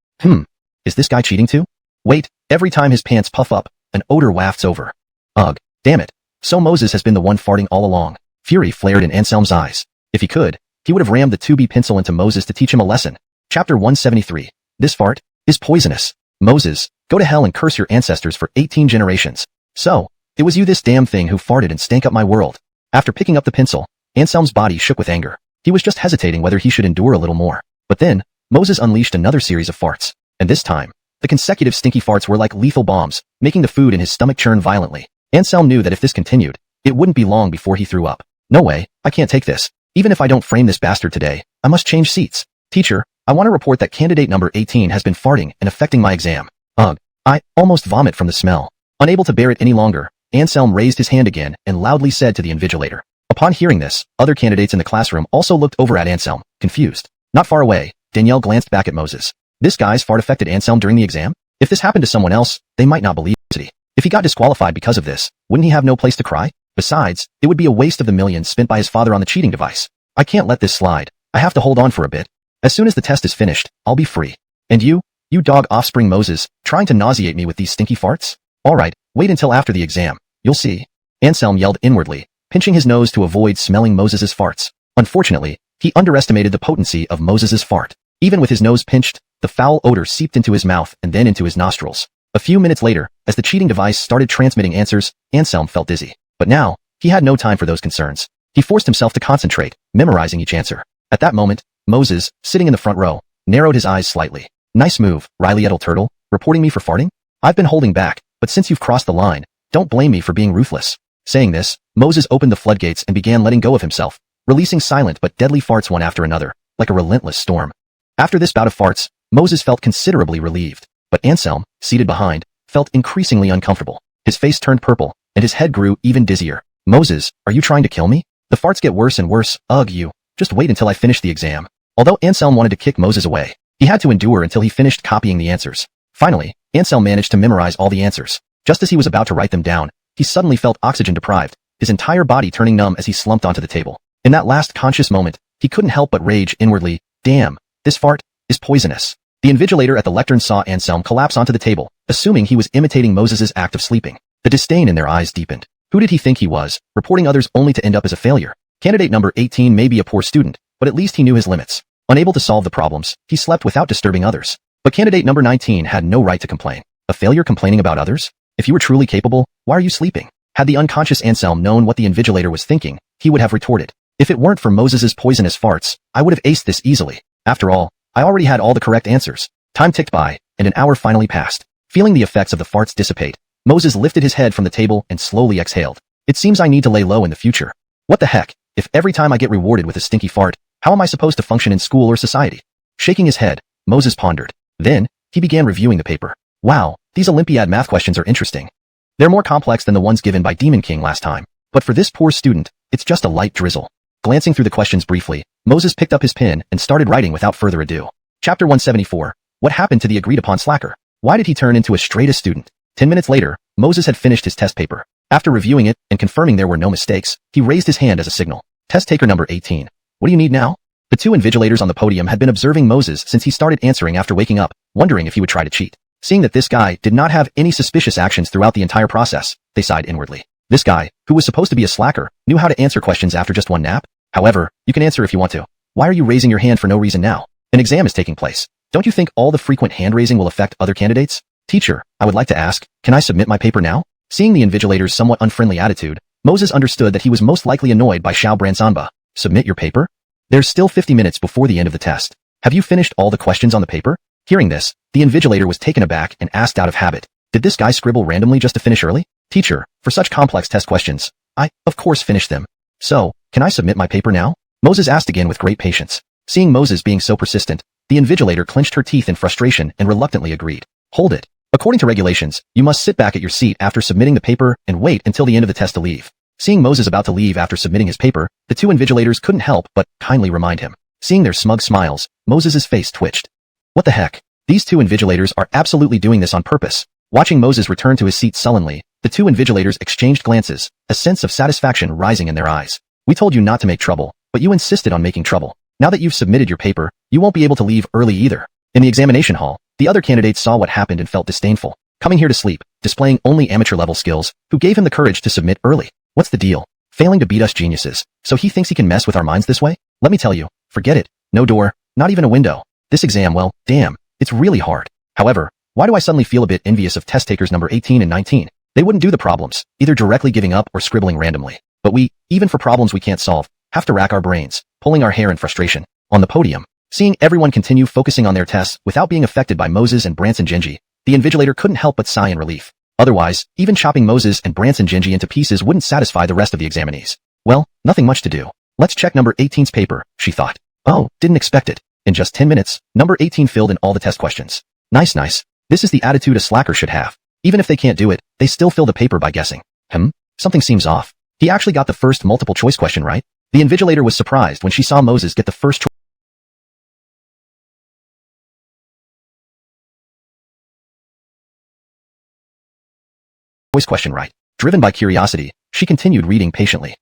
Is this guy cheating too? Wait, every time his pants puff up, an odor wafts over. Ugh, damn it. So Moses has been the one farting all along. Fury flared in Anselm's eyes. If he could, he would have rammed the 2B pencil into Moses to teach him a lesson. Chapter 173. This fart is poisonous. Moses, go to hell and curse your ancestors for 18 generations. So, it was you this damn thing who farted and stank up my world. After picking up the pencil, Anselm's body shook with anger. He was just hesitating whether he should endure a little more. But then, Moses unleashed another series of farts. And this time, the consecutive stinky farts were like lethal bombs, making the food in his stomach churn violently. Anselm knew that if this continued, it wouldn't be long before he threw up. No way, I can't take this. Even if I don't frame this bastard today, I must change seats. Teacher, I want to report that candidate number 18 has been farting and affecting my exam. Ugh, I almost vomit from the smell. Unable to bear it any longer, Anselm raised his hand again and loudly said to the invigilator. Upon hearing this, other candidates in the classroom also looked over at Anselm, confused. Not far away, Danielle glanced back at Moses. This guy's fart affected Anselm during the exam? If this happened to someone else, they might not believe it. If he got disqualified because of this, wouldn't he have no place to cry? Besides, it would be a waste of the millions spent by his father on the cheating device. I can't let this slide. I have to hold on for a bit. As soon as the test is finished, I'll be free. And you dog offspring Moses, trying to nauseate me with these stinky farts? Alright, wait until after the exam. You'll see. Anselm yelled inwardly, pinching his nose to avoid smelling Moses's farts. Unfortunately, he underestimated the potency of Moses's fart. Even with his nose pinched, the foul odor seeped into his mouth and then into his nostrils. A few minutes later, as the cheating device started transmitting answers, Anselm felt dizzy. But now, he had no time for those concerns. He forced himself to concentrate, memorizing each answer. At that moment, Moses, sitting in the front row, narrowed his eyes slightly. Nice move, Riley Turtle, reporting me for farting? I've been holding back, but since you've crossed the line, don't blame me for being ruthless. Saying this, Moses opened the floodgates and began letting go of himself, releasing silent but deadly farts one after another, like a relentless storm. After this bout of farts, Moses felt considerably relieved, but Anselm, seated behind, felt increasingly uncomfortable. His face turned purple, and his head grew even dizzier. Moses, are you trying to kill me? The farts get worse and worse, ugh you. Just wait until I finish the exam. Although Anselm wanted to kick Moses away, he had to endure until he finished copying the answers. Finally, Anselm managed to memorize all the answers. Just as he was about to write them down, he suddenly felt oxygen deprived, his entire body turning numb as he slumped onto the table. In that last conscious moment, he couldn't help but rage inwardly, damn, this fart is poisonous. The invigilator at the lectern saw Anselm collapse onto the table, assuming he was imitating Moses's act of sleeping. The disdain in their eyes deepened. Who did he think he was, reporting others only to end up as a failure? Candidate number 18 may be a poor student, but at least he knew his limits. Unable to solve the problems, he slept without disturbing others. But candidate number 19 had no right to complain. A failure complaining about others? If you were truly capable, why are you sleeping? Had the unconscious Anselm known what the invigilator was thinking, he would have retorted. If it weren't for Moses's poisonous farts, I would have aced this easily. After all, I already had all the correct answers. Time ticked by, and an hour finally passed. Feeling the effects of the farts dissipate, Moses lifted his head from the table and slowly exhaled. It seems I need to lay low in the future. What the heck? If every time I get rewarded with a stinky fart, how am I supposed to function in school or society? Shaking his head, Moses pondered. Then, he began reviewing the paper. Wow, these Olympiad math questions are interesting. They're more complex than the ones given by Demon King last time. But for this poor student, it's just a light drizzle. Glancing through the questions briefly, Moses picked up his pen and started writing without further ado. Chapter 174. What happened to the agreed-upon slacker? Why did he turn into a straight-A student? 10 minutes later, Moses had finished his test paper. After reviewing it and confirming there were no mistakes, he raised his hand as a signal. Test taker number 18. What do you need now? The two invigilators on the podium had been observing Moses since he started answering after waking up, wondering if he would try to cheat. Seeing that this guy did not have any suspicious actions throughout the entire process, they sighed inwardly. This guy, who was supposed to be a slacker, knew how to answer questions after just one nap? However, you can answer if you want to. Why are you raising your hand for no reason now? An exam is taking place. Don't you think all the frequent hand-raising will affect other candidates? Teacher, I would like to ask, can I submit my paper now? Seeing the invigilator's somewhat unfriendly attitude, Moses understood that he was most likely annoyed by Xiao Bransanba. Submit your paper? There's still 50 minutes before the end of the test. Have you finished all the questions on the paper? Hearing this, the invigilator was taken aback and asked out of habit, did this guy scribble randomly just to finish early? Teacher, for such complex test questions, I, of course, finished them. So, can I submit my paper now? Moses asked again with great patience. Seeing Moses being so persistent, the invigilator clenched her teeth in frustration and reluctantly agreed. Hold it. According to regulations, you must sit back at your seat after submitting the paper and wait until the end of the test to leave. Seeing Moses about to leave after submitting his paper, the two invigilators couldn't help but kindly remind him. Seeing their smug smiles, Moses' face twitched. What the heck? These two invigilators are absolutely doing this on purpose. Watching Moses return to his seat sullenly, the two invigilators exchanged glances, a sense of satisfaction rising in their eyes. We told you not to make trouble, but you insisted on making trouble. Now that you've submitted your paper, you won't be able to leave early either. In the examination hall, the other candidates saw what happened and felt disdainful. Coming here to sleep, displaying only amateur-level skills, who gave him the courage to submit early? What's the deal? Failing to beat us geniuses, so he thinks he can mess with our minds this way? Let me tell you, forget it. No door, not even a window. This exam, well, damn, it's really hard. However, why do I suddenly feel a bit envious of test takers number 18 and 19? They wouldn't do the problems, either directly giving up or scribbling randomly. But we, even for problems we can't solve, have to rack our brains, pulling our hair in frustration. On the podium, seeing everyone continue focusing on their tests without being affected by Moses and Branson Genji, the invigilator couldn't help but sigh in relief. Otherwise, even chopping Moses and Branson Genji into pieces wouldn't satisfy the rest of the examinees. Well, nothing much to do. Let's check number 18's paper, she thought. Oh, didn't expect it. In just 10 minutes, number 18 filled in all the test questions. Nice. This is the attitude a slacker should have. Even if they can't do it, they still fill the paper by guessing. Something seems off. He actually got the first multiple choice question right. The invigilator was surprised when she saw Moses get the first choice question right. Driven by curiosity, she continued reading patiently.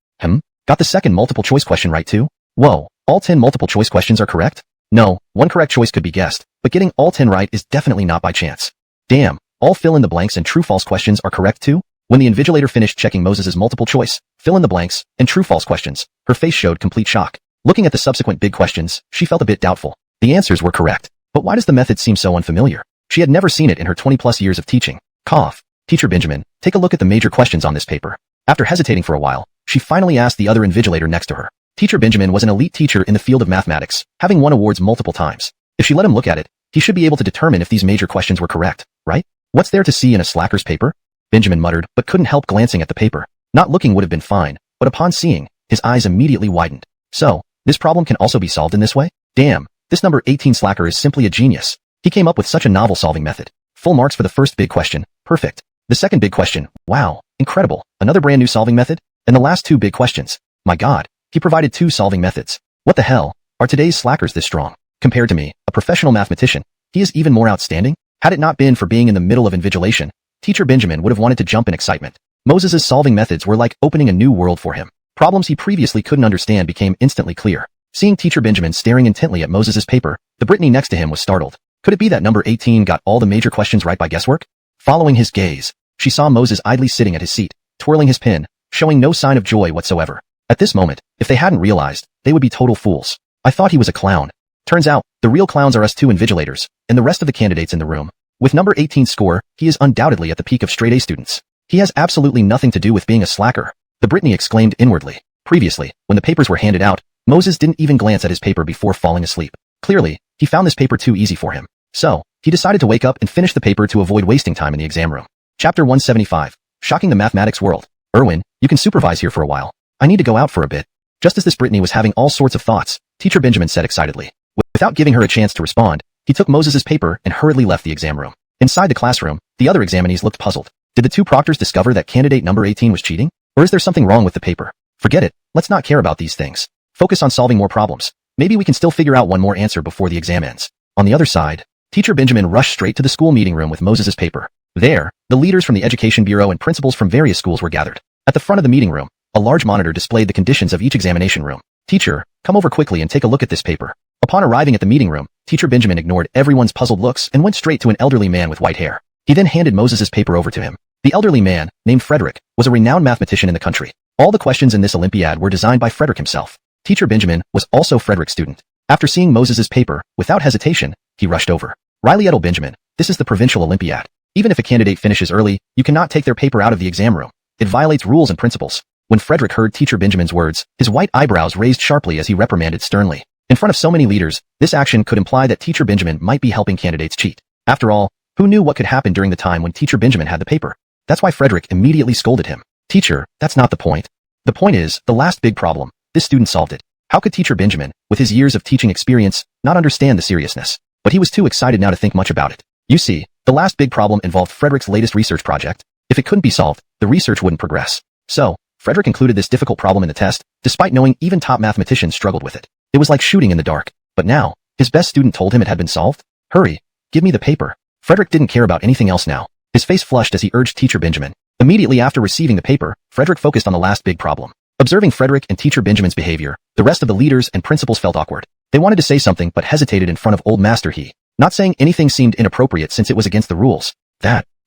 Got the second multiple choice question right too? Whoa, all 10 multiple choice questions are correct? No, one correct choice could be guessed, but getting all 10 right is definitely not by chance. Damn, all fill-in-the-blanks and true-false questions are correct too? When the invigilator finished checking Moses' multiple choice, fill-in-the-blanks, and true-false questions, her face showed complete shock. Looking at the subsequent big questions, she felt a bit doubtful. The answers were correct, but why does the method seem so unfamiliar? She had never seen it in her 20-plus years of teaching. Cough. Teacher Benjamin, take a look at the major questions on this paper. After hesitating for a while, she finally asked the other invigilator next to her. Teacher Benjamin was an elite teacher in the field of mathematics, having won awards multiple times. If she let him look at it, he should be able to determine if these major questions were correct, right? What's there to see in a slacker's paper? Benjamin muttered, but couldn't help glancing at the paper. Not looking would have been fine, but upon seeing, his eyes immediately widened. So, this problem can also be solved in this way? Damn, this number 18 slacker is simply a genius. He came up with such a novel solving method. Full marks for the first big question, perfect. The second big question, wow, incredible, another brand new solving method? And the last two big questions, my god, he provided 2 solving methods. What the hell, are today's slackers this strong? Compared to me, a professional mathematician, he is even more outstanding? Had it not been for being in the middle of invigilation, Teacher Benjamin would have wanted to jump in excitement. Moses' solving methods were like opening a new world for him. Problems he previously couldn't understand became instantly clear. Seeing Teacher Benjamin staring intently at Moses' paper, the Brittany next to him was startled. Could it be that number 18 got all the major questions right by guesswork? Following his gaze, she saw Moses idly sitting at his seat, twirling his pen, showing no sign of joy whatsoever. At this moment, if they hadn't realized, they would be total fools. I thought he was a clown. Turns out, the real clowns are us 2 invigilators, and the rest of the candidates in the room. With number 18's score, he is undoubtedly at the peak of straight-A students. He has absolutely nothing to do with being a slacker, the Brittany exclaimed inwardly. Previously, when the papers were handed out, Moses didn't even glance at his paper before falling asleep. Clearly, he found this paper too easy for him. So, he decided to wake up and finish the paper to avoid wasting time in the exam room. Chapter 175. Shocking the Mathematics World. Erwin, you can supervise here for a while. I need to go out for a bit. Just as this Brittany was having all sorts of thoughts, Teacher Benjamin said excitedly. Without giving her a chance to respond, he took Moses' paper and hurriedly left the exam room. Inside the classroom, the other examinees looked puzzled. Did the 2 proctors discover that candidate number 18 was cheating? Or is there something wrong with the paper? Forget it, let's not care about these things. Focus on solving more problems. Maybe we can still figure out one more answer before the exam ends. On the other side, Teacher Benjamin rushed straight to the school meeting room with Moses' paper. There, the leaders from the Education Bureau and principals from various schools were gathered. At the front of the meeting room, a large monitor displayed the conditions of each examination room. Teacher, come over quickly and take a look at this paper. Upon arriving at the meeting room, Teacher Benjamin ignored everyone's puzzled looks and went straight to an elderly man with white hair. He then handed Moses' paper over to him. The elderly man, named Frederick, was a renowned mathematician in the country. All the questions in this Olympiad were designed by Frederick himself. Teacher Benjamin was also Frederick's student. After seeing Moses' paper, without hesitation, he rushed over. Riley Edel Benjamin, this is the Provincial Olympiad. Even if a candidate finishes early, you cannot take their paper out of the exam room. It violates rules and principles. When Frederick heard Teacher Benjamin's words, his white eyebrows raised sharply as he reprimanded sternly. In front of so many leaders, this action could imply that Teacher Benjamin might be helping candidates cheat. After all, who knew what could happen during the time when Teacher Benjamin had the paper? That's why Frederick immediately scolded him. Teacher, that's not the point. The point is, the last big problem. This student solved it. How could Teacher Benjamin, with his years of teaching experience, not understand the seriousness? But he was too excited now to think much about it. You see, the last big problem involved Frederick's latest research project. If it couldn't be solved, the research wouldn't progress. So, Frederick included this difficult problem in the test, despite knowing even top mathematicians struggled with it. It was like shooting in the dark. But now, his best student told him it had been solved? Hurry, give me the paper. Frederick didn't care about anything else now. His face flushed as he urged Teacher Benjamin. Immediately after receiving the paper, Frederick focused on the last big problem. Observing Frederick and Teacher Benjamin's behavior, the rest of the leaders and principals felt awkward. They wanted to say something but hesitated in front of Old Master He. Not saying anything seemed inappropriate since it was against the rules.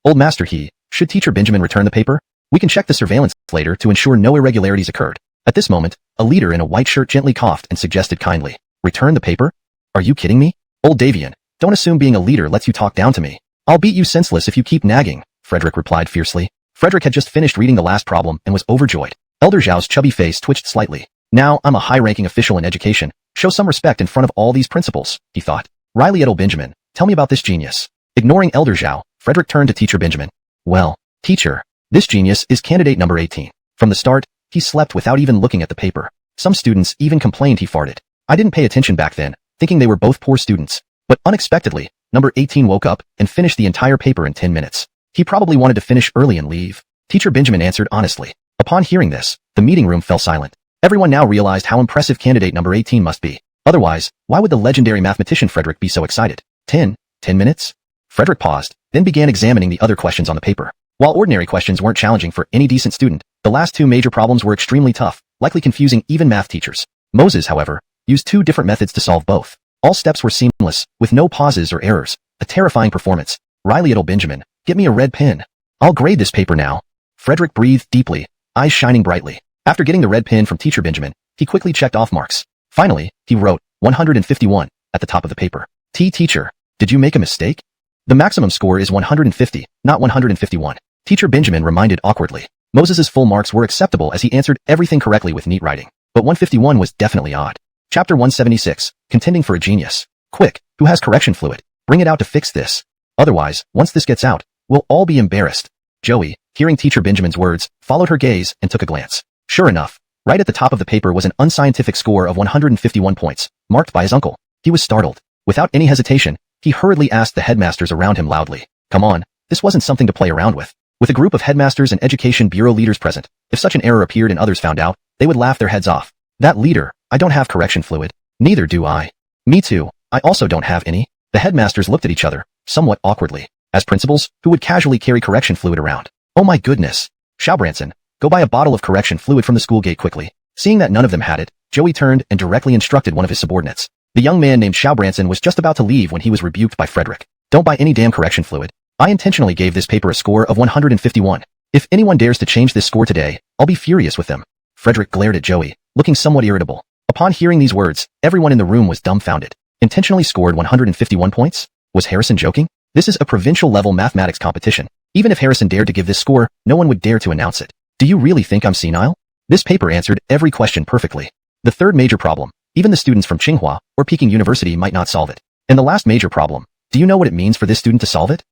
Old Master He, should Teacher Benjamin return the paper? We can check the surveillance later to ensure no irregularities occurred. At this moment, a leader in a white shirt gently coughed and suggested kindly, return the paper? Are you kidding me? Old Davian, don't assume being a leader lets you talk down to me. I'll beat you senseless if you keep nagging, Frederick replied fiercely. Frederick had just finished reading the last problem and was overjoyed. Elder Zhao's chubby face twitched slightly. Now I'm a high-ranking official in education. Show some respect in front of all these principals, he thought. Riley Edel Benjamin, tell me about this genius. Ignoring Elder Zhao, Frederick turned to Teacher Benjamin. Well, teacher, this genius is candidate number 18. From the start, he slept without even looking at the paper. Some students even complained he farted. I didn't pay attention back then, thinking they were both poor students. But unexpectedly, number 18 woke up and finished the entire paper in 10 minutes. He probably wanted to finish early and leave. Teacher Benjamin answered honestly. Upon hearing this, the meeting room fell silent. Everyone now realized how impressive candidate number 18 must be. Otherwise, why would the legendary mathematician Frederick be so excited? 10 minutes? Frederick paused, then began examining the other questions on the paper. While ordinary questions weren't challenging for any decent student, the last two major problems were extremely tough, likely confusing even math teachers. Moses, however, used two different methods to solve both. All steps were seamless, with no pauses or errors. A terrifying performance. Riley Edel Benjamin, get me a red pen. I'll grade this paper now. Frederick breathed deeply, eyes shining brightly. After getting the red pen from Teacher Benjamin, he quickly checked off marks. Finally, he wrote 151 at the top of the paper. Teacher, did you make a mistake? The maximum score is 150, not 151. Teacher Benjamin reminded awkwardly. Moses's full marks were acceptable as he answered everything correctly with neat writing. But 151 was definitely odd. Chapter 176, Contending for a Genius. Quick, who has correction fluid? Bring it out to fix this. Otherwise, once this gets out, we'll all be embarrassed. Joey, hearing Teacher Benjamin's words, followed her gaze and took a glance. Sure enough, right at the top of the paper was an unscientific score of 151 points, marked by his uncle. He was startled. Without any hesitation, he hurriedly asked the headmasters around him loudly. Come on, this wasn't something to play around with. With a group of headmasters and education bureau leaders present, if such an error appeared and others found out, they would laugh their heads off. That leader, I don't have correction fluid. Neither do I. Me too, I also don't have any. The headmasters looked at each other, somewhat awkwardly. As principals, who would casually carry correction fluid around? Oh my goodness. Xiaobranson, go buy a bottle of correction fluid from the school gate quickly. Seeing that none of them had it, Joey turned and directly instructed one of his subordinates. The young man named Xiaobranson was just about to leave when he was rebuked by Frederick. Don't buy any damn correction fluid. I intentionally gave this paper a score of 151. If anyone dares to change this score today, I'll be furious with them. Frederick glared at Joey, looking somewhat irritable. Upon hearing these words, everyone in the room was dumbfounded. Intentionally scored 151 points? Was Harrison joking? This is a provincial-level mathematics competition. Even if Harrison dared to give this score, no one would dare to announce it. Do you really think I'm senile? This paper answered every question perfectly. The third major problem, even the students from Tsinghua or Peking University might not solve it. And the last major problem, do you know what it means for this student to solve it?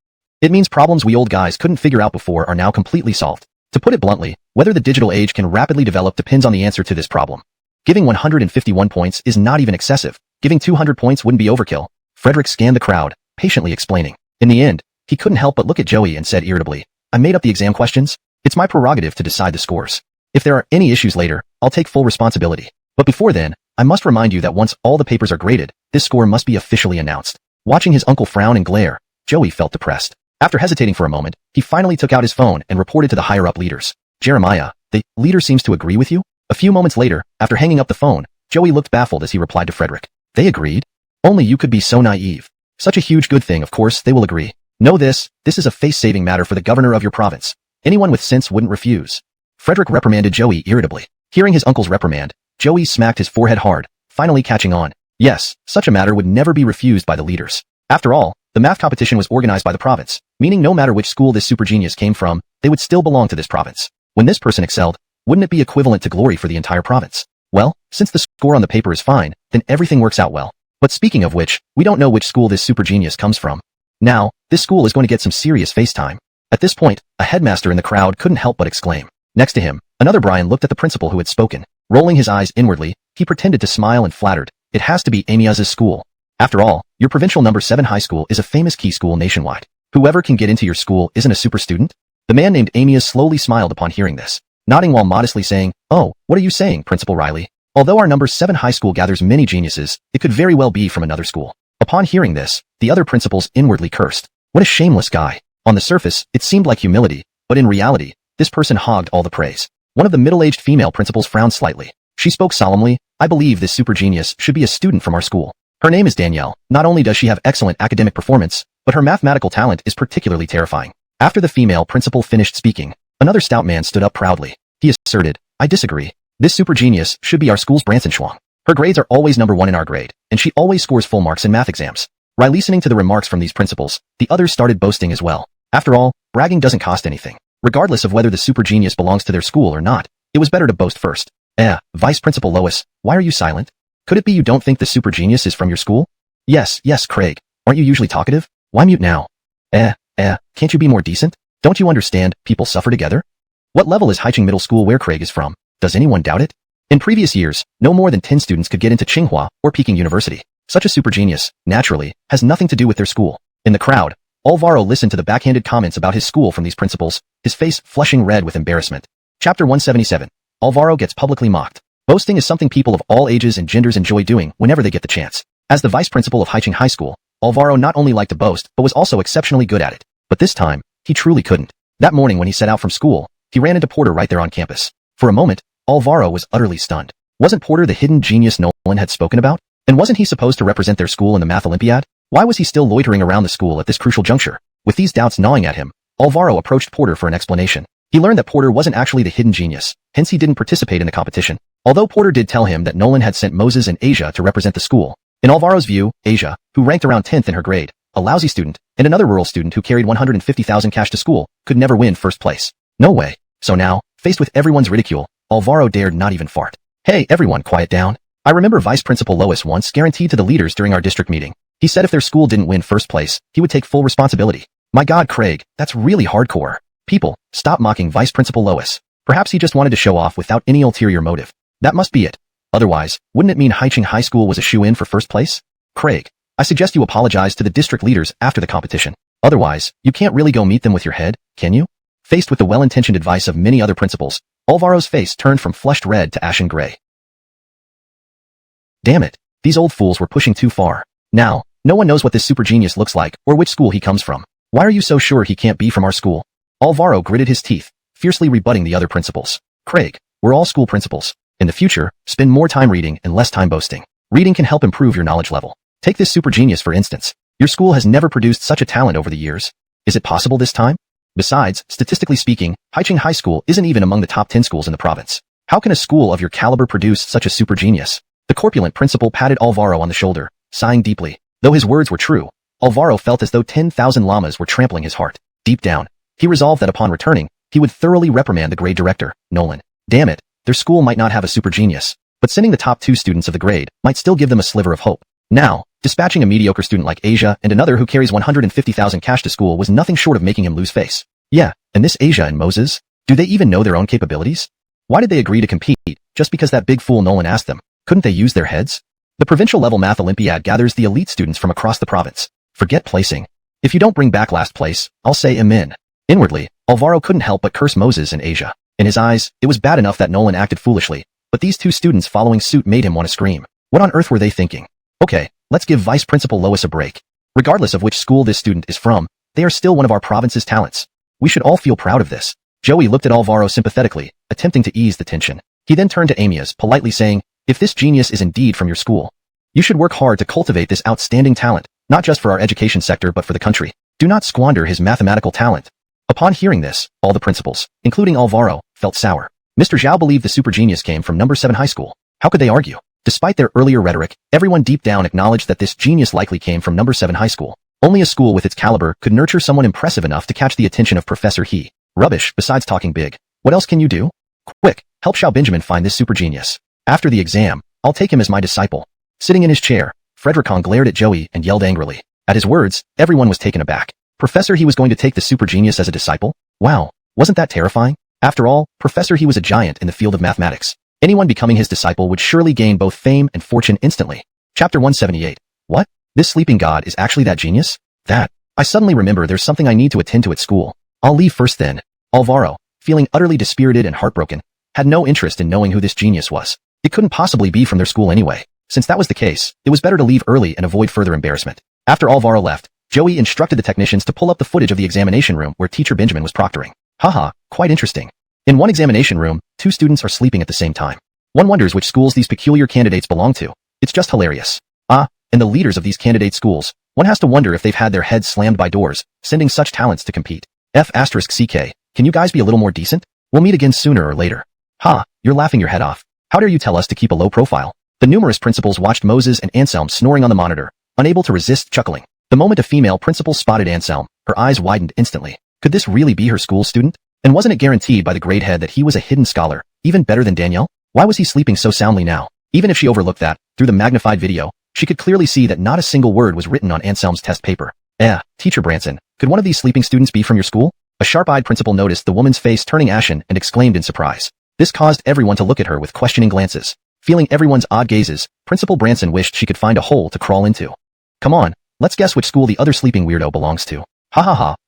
It means problems we old guys couldn't figure out before are now completely solved. To put it bluntly, whether the digital age can rapidly develop depends on the answer to this problem. Giving 151 points is not even excessive. Giving 200 points wouldn't be overkill. Frederick scanned the crowd, patiently explaining. In the end, he couldn't help but look at Joey and said irritably, I made up the exam questions. It's my prerogative to decide the scores. If there are any issues later, I'll take full responsibility. But before then, I must remind you that once all the papers are graded, this score must be officially announced. Watching his uncle frown and glare, Joey felt depressed. After hesitating for a moment, he finally took out his phone and reported to the higher-up leaders. Jeremiah, the leader seems to agree with you? A few moments later, after hanging up the phone, Joey looked baffled as he replied to Frederick. They agreed? Only you could be so naive. Such a huge good thing, of course, they will agree. Know this is a face-saving matter for the governor of your province. Anyone with sense wouldn't refuse. Frederick reprimanded Joey irritably. Hearing his uncle's reprimand, Joey smacked his forehead hard, finally catching on. Yes, such a matter would never be refused by the leaders. After all, the math competition was organized by the province, meaning no matter which school this super genius came from, they would still belong to this province. When this person excelled, Wouldn't it be equivalent to glory for the entire province? Well, since the score on the paper is fine, then everything works out well. But speaking of which, we don't know which school this super genius comes from. Now, this school is going to get some serious face time. At this point, a headmaster in the crowd couldn't help but exclaim. Next to him, another Brian looked at the principal who had spoken. Rolling his eyes inwardly, he pretended to smile and flattered. It has to be Amiaz's school. After all, your provincial number 7 high school is a famous key school nationwide. Whoever can get into your school isn't a super student? The man named Amiaz slowly smiled upon hearing this, nodding while modestly saying, "Oh, what are you saying, Principal Riley? Although our number 7 high school gathers many geniuses, it could very well be from another school." Upon hearing this, the other principals inwardly cursed. What a shameless guy. On the surface, it seemed like humility, but in reality, this person hogged all the praise. One of the middle-aged female principals frowned slightly. She spoke solemnly, "I believe this super genius should be a student from our school. Her name is Danielle. Not only does she have excellent academic performance, but her mathematical talent is particularly terrifying." After the female principal finished speaking, another stout man stood up proudly. He asserted, "I disagree. This super genius should be our school's Branson Schwang. Her grades are always number 1 in our grade, and she always scores full marks in math exams." While listening to the remarks from these principals, the others started boasting as well. After all, bragging doesn't cost anything. Regardless of whether the super genius belongs to their school or not, it was better to boast first. Vice Principal Lois, why are you silent? Could it be you don't think the super genius is from your school? Yes, Craig. Aren't you usually talkative? Why mute now? Can't you be more decent? Don't you understand, people suffer together? What level is Haicheng Middle School where Craig is from? Does anyone doubt it? In previous years, no more than 10 students could get into Tsinghua or Peking University. Such a super genius, naturally, has nothing to do with their school. In the crowd, Alvaro listened to the backhanded comments about his school from these principals, his face flushing red with embarrassment. Chapter 177. Alvaro gets publicly mocked. Boasting is something people of all ages and genders enjoy doing whenever they get the chance. As the vice principal of Haicheng High School, Alvaro not only liked to boast, but was also exceptionally good at it. But this time, he truly couldn't. That morning when he set out from school, he ran into Porter right there on campus. For a moment, Alvaro was utterly stunned. Wasn't Porter the hidden genius Nolan had spoken about? And wasn't he supposed to represent their school in the Math Olympiad? Why was he still loitering around the school at this crucial juncture? With these doubts gnawing at him, Alvaro approached Porter for an explanation. He learned that Porter wasn't actually the hidden genius, hence he didn't participate in the competition. Although Porter did tell him that Nolan had sent Moses and Asia to represent the school. In Alvaro's view, Asia, who ranked around 10th in her grade, a lousy student, and another rural student who carried 150,000 cash to school, could never win first place. No way. So now, faced with everyone's ridicule, Alvaro dared not even fart. Hey everyone, quiet down. I remember Vice Principal Lois once guaranteed to the leaders during our district meeting. He said if their school didn't win first place, he would take full responsibility. My God, Craig, that's really hardcore. People, stop mocking Vice Principal Lois. Perhaps he just wanted to show off without any ulterior motive. That must be it. Otherwise, wouldn't it mean Haicheng High School was a shoe-in for first place? Craig, I suggest you apologize to the district leaders after the competition. Otherwise, you can't really go meet them with your head, can you? Faced with the well-intentioned advice of many other principals, Alvaro's face turned from flushed red to ashen gray. Damn it, these old fools were pushing too far. Now, no one knows what this super genius looks like or which school he comes from. Why are you so sure he can't be from our school? Alvaro gritted his teeth, fiercely rebutting the other principals. Craig, we're all school principals. In the future, spend more time reading and less time boasting. Reading can help improve your knowledge level. Take this super genius for instance. Your school has never produced such a talent over the years. Is it possible this time? Besides, statistically speaking, Haicheng High School isn't even among the top 10 schools in the province. How can a school of your caliber produce such a super genius? The corpulent principal patted Alvaro on the shoulder, sighing deeply. Though his words were true, Alvaro felt as though 10,000 llamas were trampling his heart. Deep down, he resolved that upon returning, he would thoroughly reprimand the grade director, Nolan. Damn it, their school might not have a super genius, but sending the top 2 students of the grade might still give them a sliver of hope. Now, dispatching a mediocre student like Asia and another who carries 150,000 cash to school was nothing short of making him lose face. Yeah, and this Asia and Moses, do they even know their own capabilities? Why did they agree to compete, just because that big fool Nolan asked them? Couldn't they use their heads? The provincial level math Olympiad gathers the elite students from across the province. Forget placing. If you don't bring back last place, I'll say amen. Inwardly, Alvaro couldn't help but curse Moses and Asia. In his eyes, it was bad enough that Nolan acted foolishly, but these 2 students following suit made him want to scream. What on earth were they thinking? Okay, let's give Vice Principal Lois a break. Regardless of which school this student is from, they are still one of our province's talents. We should all feel proud of this. Joey looked at Alvaro sympathetically, attempting to ease the tension. He then turned to Amiaz, politely saying, if this genius is indeed from your school, you should work hard to cultivate this outstanding talent, not just for our education sector but for the country. Do not squander his mathematical talent. Upon hearing this, all the principals, including Alvaro, felt sour. Mr. Zhao believed the super genius came from number 7 high school. How could they argue? Despite their earlier rhetoric, everyone deep down acknowledged that this genius likely came from number 7 high school. Only a school with its caliber could nurture someone impressive enough to catch the attention of Professor He. Rubbish, besides talking big. What else can you do? Quick, Help Xiao Benjamin find this super genius. After the exam, I'll take him as my disciple. Sitting in his chair, Frederickon glared at Joey and yelled angrily. At his words, everyone was taken aback. Professor, he was going to take the super genius as a disciple? Wow, wasn't that terrifying? After all, Professor, he was a giant in the field of mathematics. Anyone becoming his disciple would surely gain both fame and fortune instantly. Chapter 178. What? This sleeping god is actually that genius? That. I suddenly remember there's something I need to attend to at school. I'll leave first then. Alvaro, feeling utterly dispirited and heartbroken, had no interest in knowing who this genius was. It couldn't possibly be from their school anyway. Since that was the case, it was better to leave early and avoid further embarrassment. After Alvaro left, Joey instructed the technicians to pull up the footage of the examination room where Teacher Benjamin was proctoring. Haha, quite interesting. In one examination room, 2 students are sleeping at the same time. One wonders which schools these peculiar candidates belong to. It's just hilarious. And the leaders of these candidate schools, one has to wonder if they've had their heads slammed by doors, sending such talents to compete. F***CK, can you guys be a little more decent? We'll meet again sooner or later. You're laughing your head off. How dare you tell us to keep a low profile? The numerous principals watched Moses and Anselm snoring on the monitor, unable to resist chuckling. The moment a female principal spotted Anselm, her eyes widened instantly. Could this really be her school student? And wasn't it guaranteed by the grade head that he was a hidden scholar, even better than Danielle? Why was he sleeping so soundly now? Even if she overlooked that, through the magnified video, she could clearly see that not a single word was written on Anselm's test paper. Teacher Branson, could one of these sleeping students be from your school? A sharp-eyed principal noticed the woman's face turning ashen and exclaimed in surprise. This caused everyone to look at her with questioning glances. Feeling everyone's odd gazes, Principal Branson wished she could find a hole to crawl into. Come on, let's guess which school the other sleeping weirdo belongs to.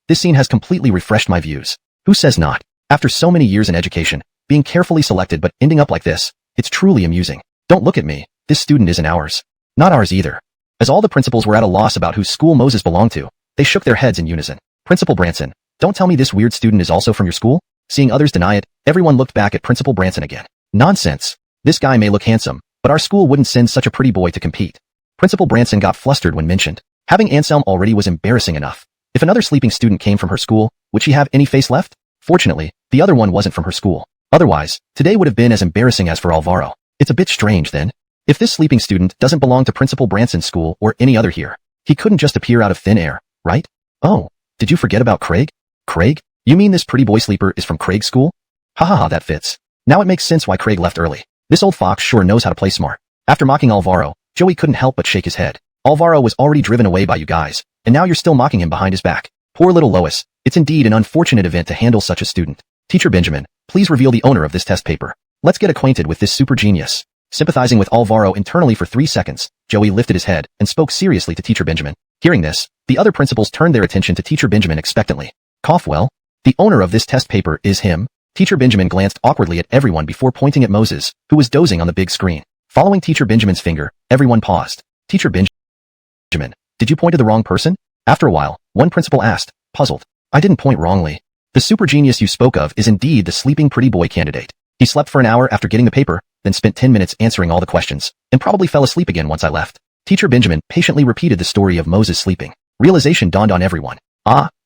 This scene has completely refreshed my views. Who says not? After so many years in education, being carefully selected but ending up like this, it's truly amusing. Don't look at me, this student isn't ours. Not ours either. As all the principals were at a loss about whose school Moses belonged to, they shook their heads in unison. Principal Branson, don't tell me this weird student is also from your school? Seeing others deny it, everyone looked back at Principal Branson again. Nonsense. This guy may look handsome, but our school wouldn't send such a pretty boy to compete. Principal Branson got flustered when mentioned. Having Anselm already was embarrassing enough. If another sleeping student came from her school, would she have any face left? Fortunately, the other one wasn't from her school. Otherwise, today would have been as embarrassing as for Alvaro. It's a bit strange then. If this sleeping student doesn't belong to Principal Branson's school or any other here, he couldn't just appear out of thin air, right? Oh, did you forget about Craig? Craig? You mean this pretty boy sleeper is from Craig's school? That fits. Now it makes sense why Craig left early. This old fox sure knows how to play smart. After mocking Alvaro, Joey couldn't help but shake his head. Alvaro was already driven away by you guys, and now you're still mocking him behind his back. Poor little Lois, it's indeed an unfortunate event to handle such a student. Teacher Benjamin, please reveal the owner of this test paper. Let's get acquainted with this super genius. Sympathizing with Alvaro internally for 3 seconds, Joey lifted his head and spoke seriously to Teacher Benjamin. Hearing this, the other principals turned their attention to Teacher Benjamin expectantly. Well, the owner of this test paper is him. Teacher Benjamin glanced awkwardly at everyone before pointing at Moses, who was dozing on the big screen. Following Teacher Benjamin's finger, everyone paused. Teacher Benjamin, did you point to the wrong person? After a while, one principal asked, puzzled. I didn't point wrongly. The super genius you spoke of is indeed the sleeping pretty boy candidate. He slept for an hour after getting the paper, then spent 10 minutes answering all the questions, and probably fell asleep again once I left. Teacher Benjamin patiently repeated the story of Moses sleeping. Realization dawned on everyone.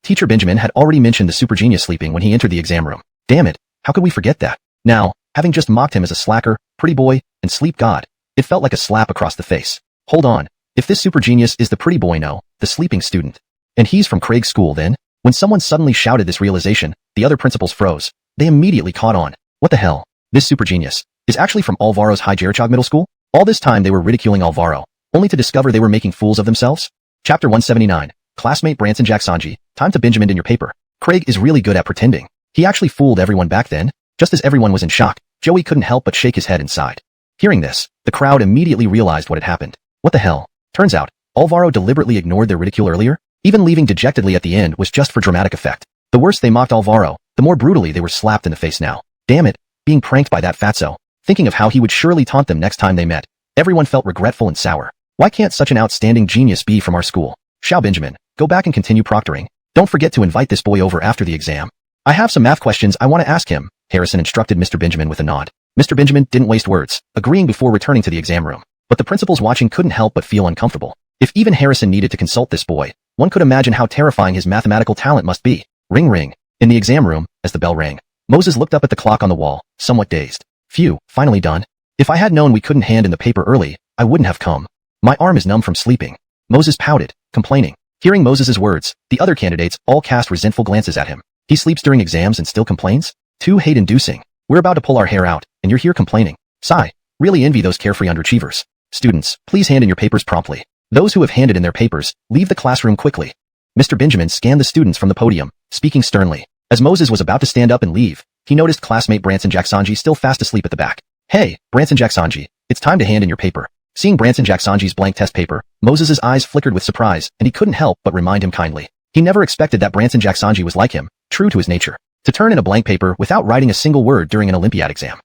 Teacher Benjamin had already mentioned the super genius sleeping when he entered the exam room. Damn it, how could we forget that? Now, having just mocked him as a slacker, pretty boy, and sleep god, it felt like a slap across the face. Hold on, if this super genius is the pretty boy, no, the sleeping student, and he's from Craig's school then? When someone suddenly shouted this realization, the other principals froze. They immediately caught on. What the hell? This super genius is actually from Alvaro's High Jerichog Middle School? All this time they were ridiculing Alvaro, only to discover they were making fools of themselves? Chapter 179. Classmate Branson Jacksanji, time to Benjamin in your paper. Craig is really good at pretending. He actually fooled everyone back then. Just as everyone was in shock, Joey couldn't help but shake his head inside. Hearing this, the crowd immediately realized what had happened. What the hell? Turns out, Alvaro deliberately ignored their ridicule earlier. Even leaving dejectedly at the end was just for dramatic effect. The worse they mocked Alvaro, the more brutally they were slapped in the face now. Damn it, being pranked by that fatso. Thinking of how he would surely taunt them next time they met, everyone felt regretful and sour. Why can't such an outstanding genius be from our school? Xiao Benjamin, go back and continue proctoring. Don't forget to invite this boy over after the exam. I have some math questions I want to ask him, Harrison instructed Mr. Benjamin with a nod. Mr. Benjamin didn't waste words, agreeing before returning to the exam room. But the principals watching couldn't help but feel uncomfortable. If even Harrison needed to consult this boy, one could imagine how terrifying his mathematical talent must be. Ring ring. In the exam room, as the bell rang, Moses looked up at the clock on the wall, somewhat dazed. Phew, finally done. If I had known we couldn't hand in the paper early, I wouldn't have come. My arm is numb from sleeping. Moses pouted, complaining. Hearing Moses's words, the other candidates all cast resentful glances at him. He sleeps during exams and still complains? Too hate-inducing. We're about to pull our hair out, and you're here complaining. Sigh. Really envy those carefree underachievers. Students, please hand in your papers promptly. Those who have handed in their papers, leave the classroom quickly. Mr. Benjamin scanned the students from the podium, speaking sternly. As Moses was about to stand up and leave, he noticed classmate Branson Jacksanji still fast asleep at the back. Hey, Branson Jacksanji, it's time to hand in your paper. Seeing Branson Jacksanji's blank test paper, Moses's eyes flickered with surprise, and he couldn't help but remind him kindly. He never expected that Branson Jacksanji was like him, true to his nature, to turn in a blank paper without writing a single word during an Olympiad exam.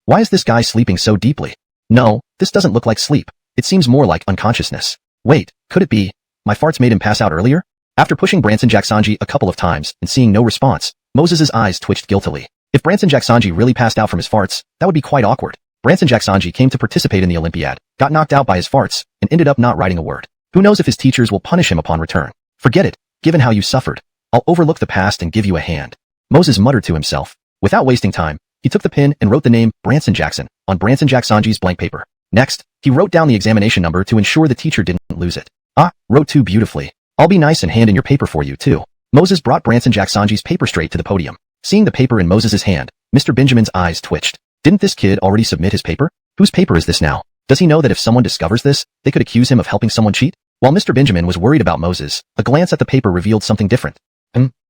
Why is this guy sleeping so deeply? No, this doesn't look like sleep. It seems more like unconsciousness. Wait, could it be? My farts made him pass out earlier? After pushing Branson Jacksanji a couple of times and seeing no response, Moses's eyes twitched guiltily. If Branson Jacksanji really passed out from his farts, that would be quite awkward. Branson Jacksanji came to participate in the Olympiad, got knocked out by his farts, and ended up not writing a word. Who knows if his teachers will punish him upon return? Forget it, given how you suffered. I'll overlook the past and give you a hand. Moses muttered to himself. Without wasting time, he took the pen and wrote the name Branson Jackson on Branson Jacksanji's blank paper. Next, he wrote down the examination number to ensure the teacher didn't lose it. Wrote too beautifully. I'll be nice and hand in your paper for you too. Moses brought Branson Jacksanji's paper straight to the podium. Seeing the paper in Moses's hand, Mr. Benjamin's eyes twitched. Didn't this kid already submit his paper? Whose paper is this now? Does he know that if someone discovers this, they could accuse him of helping someone cheat? While Mr. Benjamin was worried about Moses, a glance at the paper revealed something different.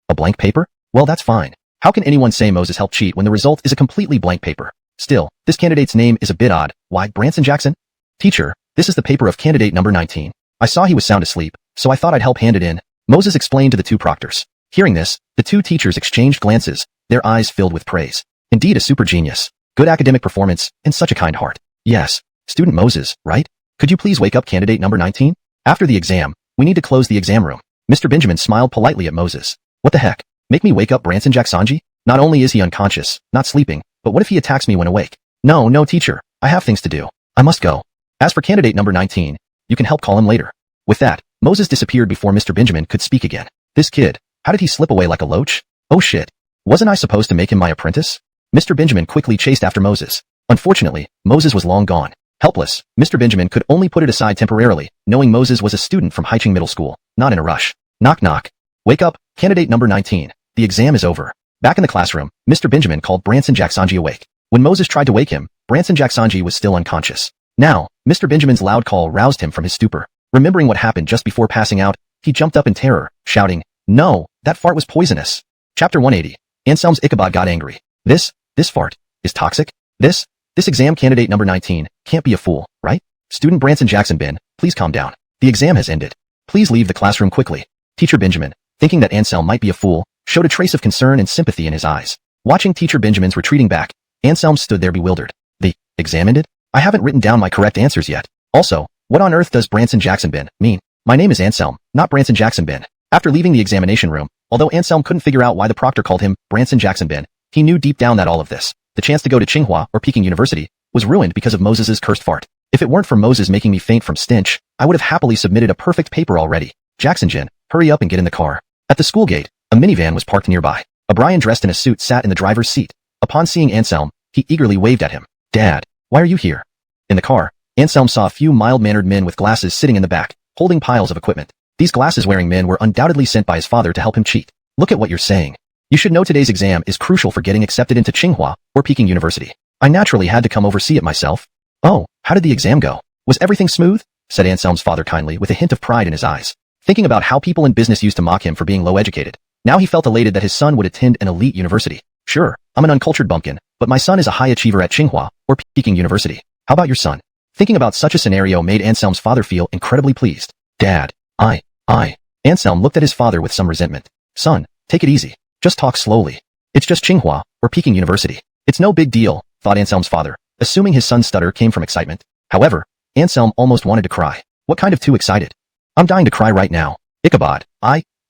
A blank paper? Well, that's fine. How can anyone say Moses helped cheat when the result is a completely blank paper? Still, this candidate's name is a bit odd. Why Branson Jackson? Teacher, this is the paper of candidate number 19. I saw he was sound asleep, so I thought I'd help hand it in. Moses explained to the two proctors. Hearing this, the two teachers exchanged glances, their eyes filled with praise. Indeed a super genius. Good academic performance, and such a kind heart. Yes, student Moses, right? Could you please wake up candidate number 19? After the exam, we need to close the exam room. Mr. Benjamin smiled politely at Moses. What the heck? Make me wake up Branson Jacksanji? Not only is he unconscious, not sleeping, but what if he attacks me when awake? No, teacher. I have things to do. I must go. As for candidate number 19, you can help call him later. With that, Moses disappeared before Mr. Benjamin could speak again. This kid, how did he slip away like a loach? Oh shit. Wasn't I supposed to make him my apprentice? Mr. Benjamin quickly chased after Moses. Unfortunately, Moses was long gone. Helpless, Mr. Benjamin could only put it aside temporarily, knowing Moses was a student from Haiching Middle School, not in a rush. Knock knock. Wake up, candidate number 19. The exam is over. Back in the classroom, Mr. Benjamin called Branson Jacksanji awake. When Moses tried to wake him, Branson Jacksanji was still unconscious. Now, Mr. Benjamin's loud call roused him from his stupor. Remembering what happened just before passing out, he jumped up in terror, shouting, "No, that fart was poisonous." Chapter 180. Anselm's Ichabod got angry. This fart is toxic? This exam candidate number 19 can't be a fool, right? Student Branson Jackson Ben, please calm down. The exam has ended. Please leave the classroom quickly. Teacher Benjamin, thinking that Anselm might be a fool, showed a trace of concern and sympathy in his eyes. Watching Teacher Benjamin's retreating back, Anselm stood there bewildered. The exam ended? I haven't written down my correct answers yet. Also, what on earth does Branson Jackson Ben mean? My name is Anselm, not Branson Jackson Ben. After leaving the examination room, although Anselm couldn't figure out why the proctor called him Branson Jackson Ben, he knew deep down that all of this, the chance to go to Tsinghua or Peking University, was ruined because of Moses's cursed fart. If it weren't for Moses making me faint from stench, I would have happily submitted a perfect paper already. Jackson Jin, hurry up and get in the car. At the school gate, a minivan was parked nearby. O'Brien dressed in a suit sat in the driver's seat. Upon seeing Anselm, he eagerly waved at him. Dad, why are you here? In the car, Anselm saw a few mild-mannered men with glasses sitting in the back, holding piles of equipment. These glasses-wearing men were undoubtedly sent by his father to help him cheat. Look at what you're saying. You should know today's exam is crucial for getting accepted into Tsinghua or Peking University. I naturally had to come oversee it myself. Oh, how did the exam go? Was everything smooth? Said Anselm's father kindly with a hint of pride in his eyes. Thinking about how people in business used to mock him for being low-educated, now he felt elated that his son would attend an elite university. Sure, I'm an uncultured bumpkin, but my son is a high achiever at Tsinghua or Peking University. How about your son? Thinking about such a scenario made Anselm's father feel incredibly pleased. Dad, Anselm looked at his father with some resentment. Son, take it easy. Just talk slowly. It's just Tsinghua or Peking University. It's no big deal, thought Anselm's father, assuming his son's stutter came from excitement. However, Anselm almost wanted to cry. What kind of too excited? I'm dying to cry right now. Ichabod,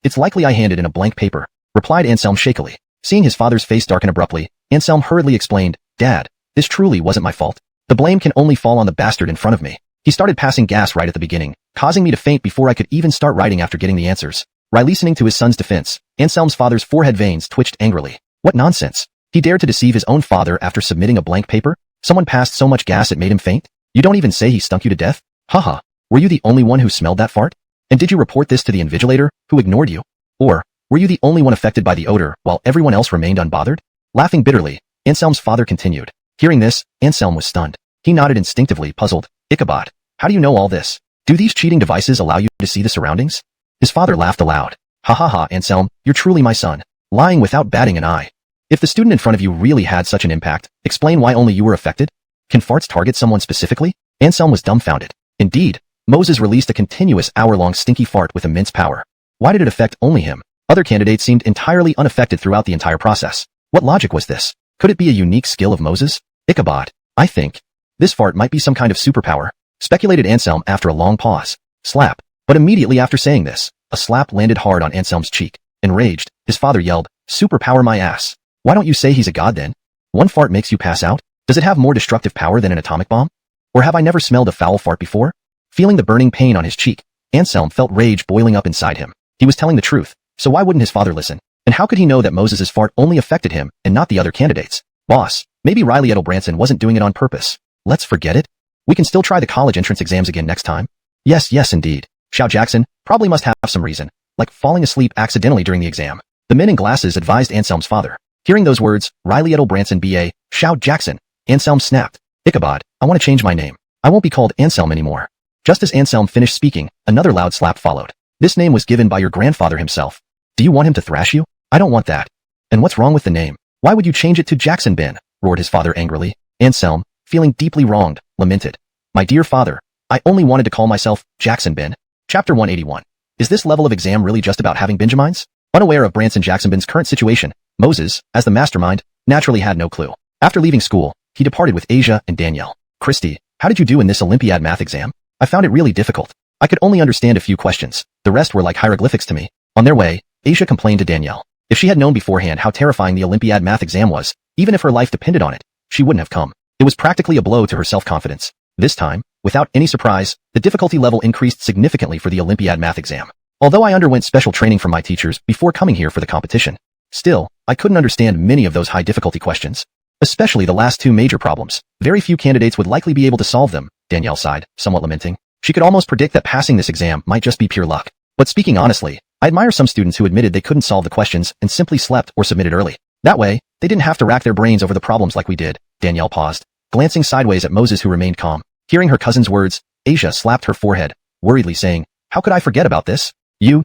it's likely I handed in a blank paper, replied Anselm shakily. Seeing his father's face darken abruptly, Anselm hurriedly explained, Dad, this truly wasn't my fault. The blame can only fall on the bastard in front of me. He started passing gas right at the beginning, causing me to faint before I could even start writing after getting the answers. Listening to his son's defense, Anselm's father's forehead veins twitched angrily. What nonsense! He dared to deceive his own father after submitting a blank paper? Someone passed so much gas it made him faint? You don't even say he stunk you to death? Haha, were you the only one who smelled that fart? And did you report this to the invigilator, who ignored you? Or, were you the only one affected by the odor while everyone else remained unbothered? Laughing bitterly, Anselm's father continued. Hearing this, Anselm was stunned. He nodded instinctively, puzzled. Ichabod, how do you know all this? Do these cheating devices allow you to see the surroundings? His father laughed aloud. Ha ha ha, Anselm, you're truly my son. Lying without batting an eye. If the student in front of you really had such an impact, explain why only you were affected? Can farts target someone specifically? Anselm was dumbfounded. Indeed, Moses released a continuous hour-long stinky fart with immense power. Why did it affect only him? Other candidates seemed entirely unaffected throughout the entire process. What logic was this? Could it be a unique skill of Moses? Ichabod, I think this fart might be some kind of superpower, speculated Anselm after a long pause. Slap. But immediately after saying this, a slap landed hard on Anselm's cheek. Enraged, his father yelled, "Superpower my ass. Why don't you say he's a god then? One fart makes you pass out? Does it have more destructive power than an atomic bomb? Or have I never smelled a foul fart before?" Feeling the burning pain on his cheek, Anselm felt rage boiling up inside him. He was telling the truth, so why wouldn't his father listen? And how could he know that Moses's fart only affected him and not the other candidates? Boss, maybe Riley Branson wasn't doing it on purpose. Let's forget it. We can still try the college entrance exams again next time. Yes, indeed. Xiao Jackson probably must have some reason, like falling asleep accidentally during the exam. The men in glasses advised Anselm's father. Hearing those words, Riley Branson B.A., Xiao Jackson, Anselm snapped. Ichabod, I want to change my name. I won't be called Anselm anymore. Just as Anselm finished speaking, another loud slap followed. This name was given by your grandfather himself. Do you want him to thrash you? I don't want that. And what's wrong with the name? Why would you change it to Jackson Ben? Roared his father angrily. Anselm, feeling deeply wronged, lamented. My dear father, I only wanted to call myself Jackson Ben. Chapter 181. Is this level of exam really just about having Benjamins? Unaware of Branson Jackson Ben's current situation, Moses, as the mastermind, naturally had no clue. After leaving school, he departed with Asia and Danielle. Christy, how did you do in this Olympiad math exam? I found it really difficult. I could only understand a few questions. The rest were like hieroglyphics to me. On their way, Asia complained to Danielle. If she had known beforehand how terrifying the Olympiad math exam was, even if her life depended on it, she wouldn't have come. It was practically a blow to her self-confidence. This time, without any surprise, the difficulty level increased significantly for the Olympiad math exam. Although I underwent special training from my teachers before coming here for the competition, still, I couldn't understand many of those high difficulty questions. Especially the last two major problems. Very few candidates would likely be able to solve them, Danielle sighed, somewhat lamenting. She could almost predict that passing this exam might just be pure luck. But speaking honestly, I admire some students who admitted they couldn't solve the questions and simply slept or submitted early. That way, they didn't have to rack their brains over the problems like we did. Danielle paused, glancing sideways at Moses, who remained calm. Hearing her cousin's words, Asia slapped her forehead, worriedly saying, How could I forget about this? You,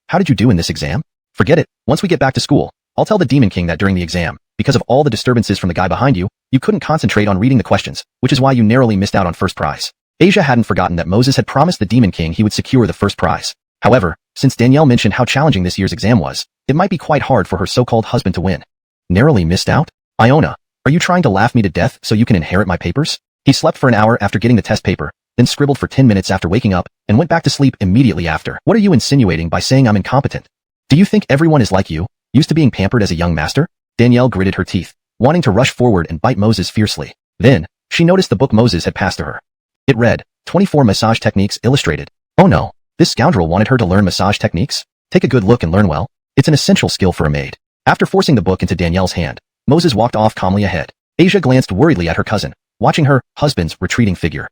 how did you do in this exam? Forget it. Once we get back to school, I'll tell the Demon King that during the exam, because of all the disturbances from the guy behind you, you couldn't concentrate on reading the questions, which is why you narrowly missed out on first prize. Asia hadn't forgotten that Moses had promised the Demon King he would secure the first prize. However, since Danielle mentioned how challenging this year's exam was, it might be quite hard for her so-called husband to win. Narrowly missed out? Iona, are you trying to laugh me to death so you can inherit my papers? He slept for an hour after getting the test paper, then scribbled for 10 minutes after waking up, and went back to sleep immediately after. What are you insinuating by saying I'm incompetent? Do you think everyone is like you, used to being pampered as a young master? Danielle gritted her teeth, wanting to rush forward and bite Moses fiercely. Then, she noticed the book Moses had passed to her. It read, 24 Massage Techniques Illustrated. Oh no, this scoundrel wanted her to learn massage techniques? Take a good look and learn well. It's an essential skill for a maid. After forcing the book into Danielle's hand, Moses walked off calmly ahead. Asia glanced worriedly at her cousin, watching her husband's retreating figure.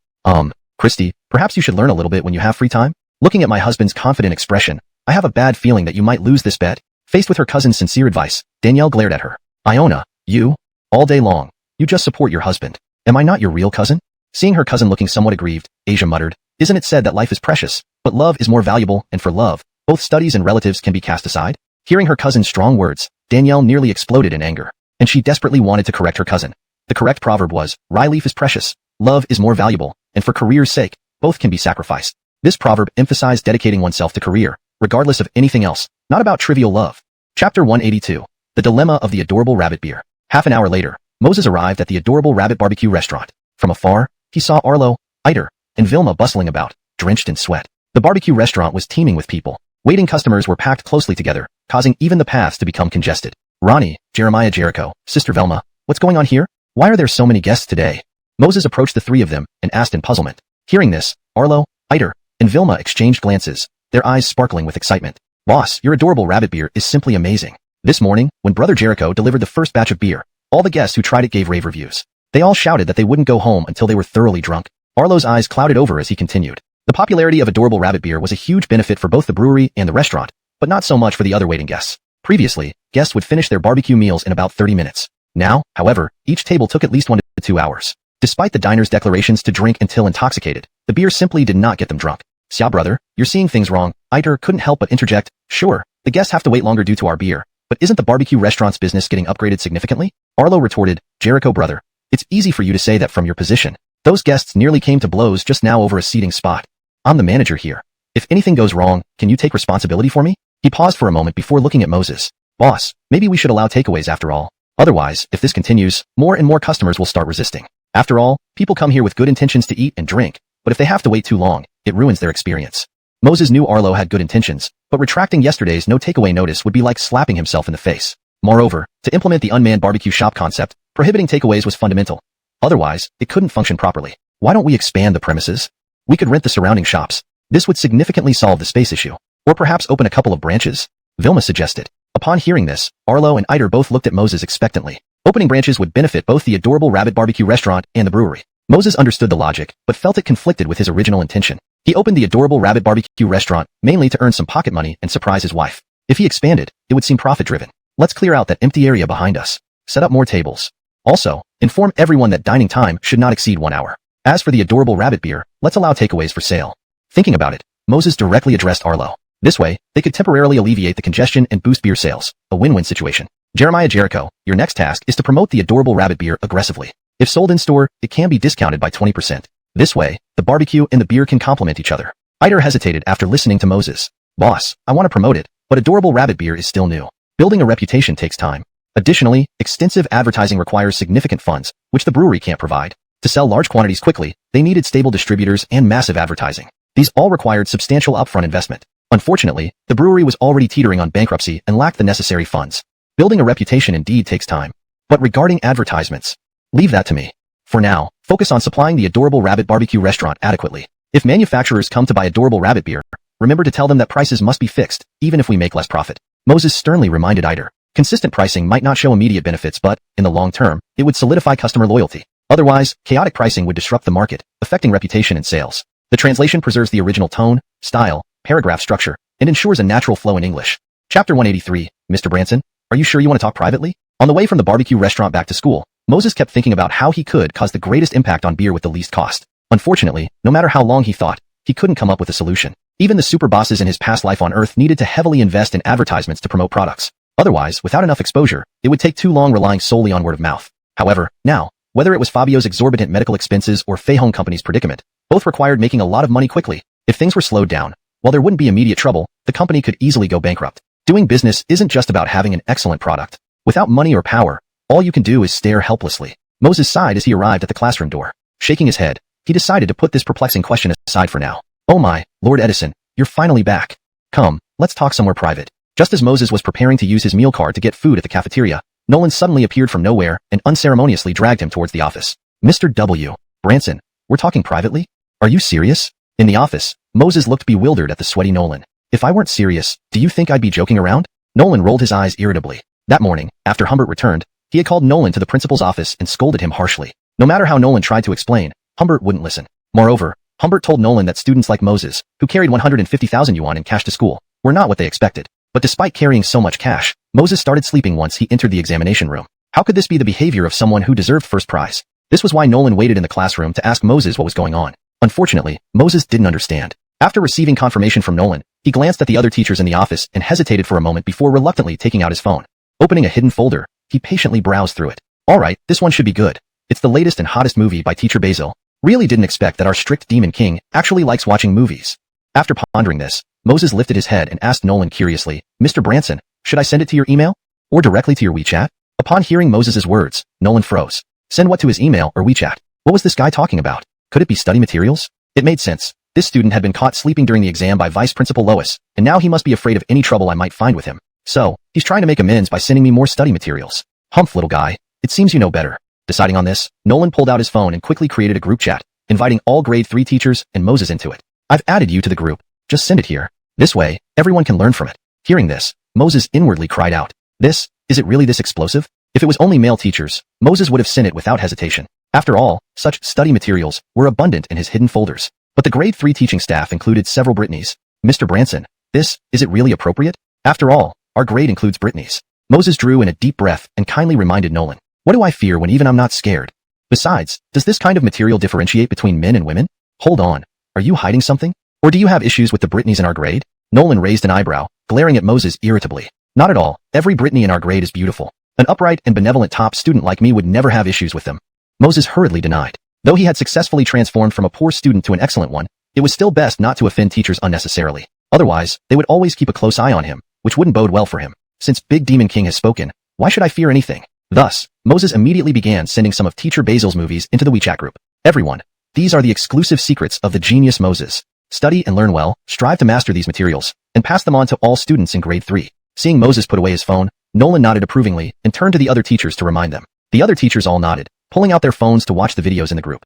Christy, perhaps you should learn a little bit when you have free time? Looking at my husband's confident expression, I have a bad feeling that you might lose this bet. Faced with her cousin's sincere advice, Danielle glared at her. Iona, you? All day long, you just support your husband. Am I not your real cousin? Seeing her cousin looking somewhat aggrieved, Asia muttered, Isn't it said that life is precious, but love is more valuable, and for love, both studies and relatives can be cast aside? Hearing her cousin's strong words, Danielle nearly exploded in anger, and she desperately wanted to correct her cousin. The correct proverb was, life is precious, love is more valuable, and for career's sake, both can be sacrificed. This proverb emphasized dedicating oneself to career, regardless of anything else, not about trivial love. Chapter 182. The Dilemma of the Adorable Rabbit Beer. Half an hour later, Moses arrived at the Adorable Rabbit Barbecue restaurant. From afar, he saw Arlo, Iter, and Vilma bustling about, drenched in sweat. The barbecue restaurant was teeming with people. Waiting customers were packed closely together, causing even the paths to become congested. Ronnie, Jeremiah Jericho, Sister Velma, what's going on here? Why are there so many guests today? Moses approached the three of them and asked in puzzlement. Hearing this, Arlo, Iter, and Vilma exchanged glances, their eyes sparkling with excitement. Boss, your Adorable Rabbit Beer is simply amazing. This morning, when Brother Jericho delivered the first batch of beer, all the guests who tried it gave rave reviews. They all shouted that they wouldn't go home until they were thoroughly drunk. Arlo's eyes clouded over as he continued. The popularity of Adorable Rabbit Beer was a huge benefit for both the brewery and the restaurant, but not so much for the other waiting guests. Previously, guests would finish their barbecue meals in about 30 minutes. Now, however, each table took at least 1 to 2 hours. Despite the diner's declarations to drink until intoxicated, the beer simply did not get them drunk. "Xiao brother, you're seeing things wrong." Iter couldn't help but interject. "Sure, the guests have to wait longer due to our beer, but isn't the barbecue restaurant's business getting upgraded significantly?" Arlo retorted, "Jericho brother, it's easy for you to say that from your position. Those guests nearly came to blows just now over a seating spot. I'm the manager here. If anything goes wrong, can you take responsibility for me?" He paused for a moment before looking at Moses. "Boss, maybe we should allow takeaways after all. Otherwise, if this continues, more and more customers will start resisting. After all, people come here with good intentions to eat and drink, but if they have to wait too long, it ruins their experience." Moses knew Arlo had good intentions, but retracting yesterday's no takeaway notice would be like slapping himself in the face. Moreover, to implement the unmanned barbecue shop concept, prohibiting takeaways was fundamental. Otherwise, it couldn't function properly. "Why don't we expand the premises? We could rent the surrounding shops. This would significantly solve the space issue. Or perhaps open a couple of branches," Vilma suggested. Upon hearing this, Arlo and Iter both looked at Moses expectantly. Opening branches would benefit both the adorable rabbit barbecue restaurant and the brewery. Moses understood the logic, but felt it conflicted with his original intention. He opened the adorable rabbit barbecue restaurant mainly to earn some pocket money and surprise his wife. If he expanded, it would seem profit-driven. "Let's clear out that empty area behind us. Set up more tables. Also, inform everyone that dining time should not exceed 1 hour. As for the adorable rabbit beer, let's allow takeaways for sale." Thinking about it, Moses directly addressed Arlo. This way, they could temporarily alleviate the congestion and boost beer sales, a win-win situation. "Jeremiah Jericho, your next task is to promote the adorable rabbit beer aggressively. If sold in store, it can be discounted by 20%. This way, the barbecue and the beer can complement each other." Iter hesitated after listening to Moses. "Boss, I want to promote it, but adorable rabbit beer is still new. Building a reputation takes time. Additionally, extensive advertising requires significant funds, which the brewery can't provide. To sell large quantities quickly, they needed stable distributors and massive advertising. These all required substantial upfront investment. Unfortunately, the brewery was already teetering on bankruptcy and lacked the necessary funds. Building a reputation indeed takes time. But regarding advertisements, leave that to me. For now, focus on supplying the adorable rabbit barbecue restaurant adequately. If manufacturers come to buy adorable rabbit beer, remember to tell them that prices must be fixed, even if we make less profit." Moses sternly reminded Iter. Consistent pricing might not show immediate benefits, but, in the long term, it would solidify customer loyalty. Otherwise, chaotic pricing would disrupt the market, affecting reputation and sales. The translation preserves the original tone, style, paragraph structure, and ensures a natural flow in English. Chapter 183, Mr. Branson, are you sure you want to talk privately? On the way from the barbecue restaurant back to school, Moses kept thinking about how he could cause the greatest impact on beer with the least cost. Unfortunately, no matter how long he thought, he couldn't come up with a solution. Even the super bosses in his past life on Earth needed to heavily invest in advertisements to promote products. Otherwise, without enough exposure, it would take too long relying solely on word of mouth. However, now, whether it was Fabio's exorbitant medical expenses or Fei Hong Company's predicament, both required making a lot of money quickly. If things were slowed down, while there wouldn't be immediate trouble, the company could easily go bankrupt. Doing business isn't just about having an excellent product. Without money or power, all you can do is stare helplessly. Moses sighed as he arrived at the classroom door. Shaking his head, he decided to put this perplexing question aside for now. "Oh my, Lord Edison, you're finally back. Come, let's talk somewhere private." Just as Moses was preparing to use his meal card to get food at the cafeteria, Nolan suddenly appeared from nowhere and unceremoniously dragged him towards the office. "Mr. W. Branson, we're talking privately? Are you serious?" In the office, Moses looked bewildered at the sweaty Nolan. "If I weren't serious, do you think I'd be joking around?" Nolan rolled his eyes irritably. That morning, after Humbert returned, he had called Nolan to the principal's office and scolded him harshly. No matter how Nolan tried to explain, Humbert wouldn't listen. Moreover, Humbert told Nolan that students like Moses, who carried 150,000 yuan in cash to school, were not what they expected. But despite carrying so much cash, Moses started sleeping once he entered the examination room. How could this be the behavior of someone who deserved first prize? This was why Nolan waited in the classroom to ask Moses what was going on. Unfortunately, Moses didn't understand. After receiving confirmation from Nolan, he glanced at the other teachers in the office and hesitated for a moment before reluctantly taking out his phone. Opening a hidden folder, he patiently browsed through it. "Alright, this one should be good. It's the latest and hottest movie by Teacher Basil. Really didn't expect that our strict demon king actually likes watching movies." After pondering this, Moses lifted his head and asked Nolan curiously, "Mr. Branson, should I send it to your email? Or directly to your WeChat?" Upon hearing Moses' words, Nolan froze. Send what to his email or WeChat? What was this guy talking about? Could it be study materials? It made sense. This student had been caught sleeping during the exam by Vice Principal Lois, and now he must be afraid of any trouble I might find with him. So, he's trying to make amends by sending me more study materials. Humph, little guy. It seems you know better. Deciding on this, Nolan pulled out his phone and quickly created a group chat, inviting all grade 3 teachers and Moses into it. "I've added you to the group. Just send it here. This way, everyone can learn from it." Hearing this, Moses inwardly cried out. Is it really this explosive? If it was only male teachers, Moses would have sent it without hesitation. After all, such study materials were abundant in his hidden folders. But the grade 3 teaching staff included several Brittany's. "Mr. Branson, is it really appropriate? After all, our grade includes Brittany's." Moses drew in a deep breath and kindly reminded Nolan. What do I fear when even I'm not scared? Besides, does this kind of material differentiate between men and women? Hold on. Are you hiding something? Or do you have issues with the Britneys in our grade? Nolan raised an eyebrow, glaring at Moses irritably. Not at all. Every Britney in our grade is beautiful. An upright and benevolent top student like me would never have issues with them. Moses hurriedly denied. Though he had successfully transformed from a poor student to an excellent one, it was still best not to offend teachers unnecessarily. Otherwise, they would always keep a close eye on him, which wouldn't bode well for him. Since Big Demon King has spoken, why should I fear anything? Thus, Moses immediately began sending some of Teacher Basil's movies into the WeChat group. Everyone, these are the exclusive secrets of the genius Moses. Study and learn well, strive to master these materials, and pass them on to all students in grade 3. Seeing Moses put away his phone, Nolan nodded approvingly and turned to the other teachers to remind them. The other teachers all nodded, pulling out their phones to watch the videos in the group.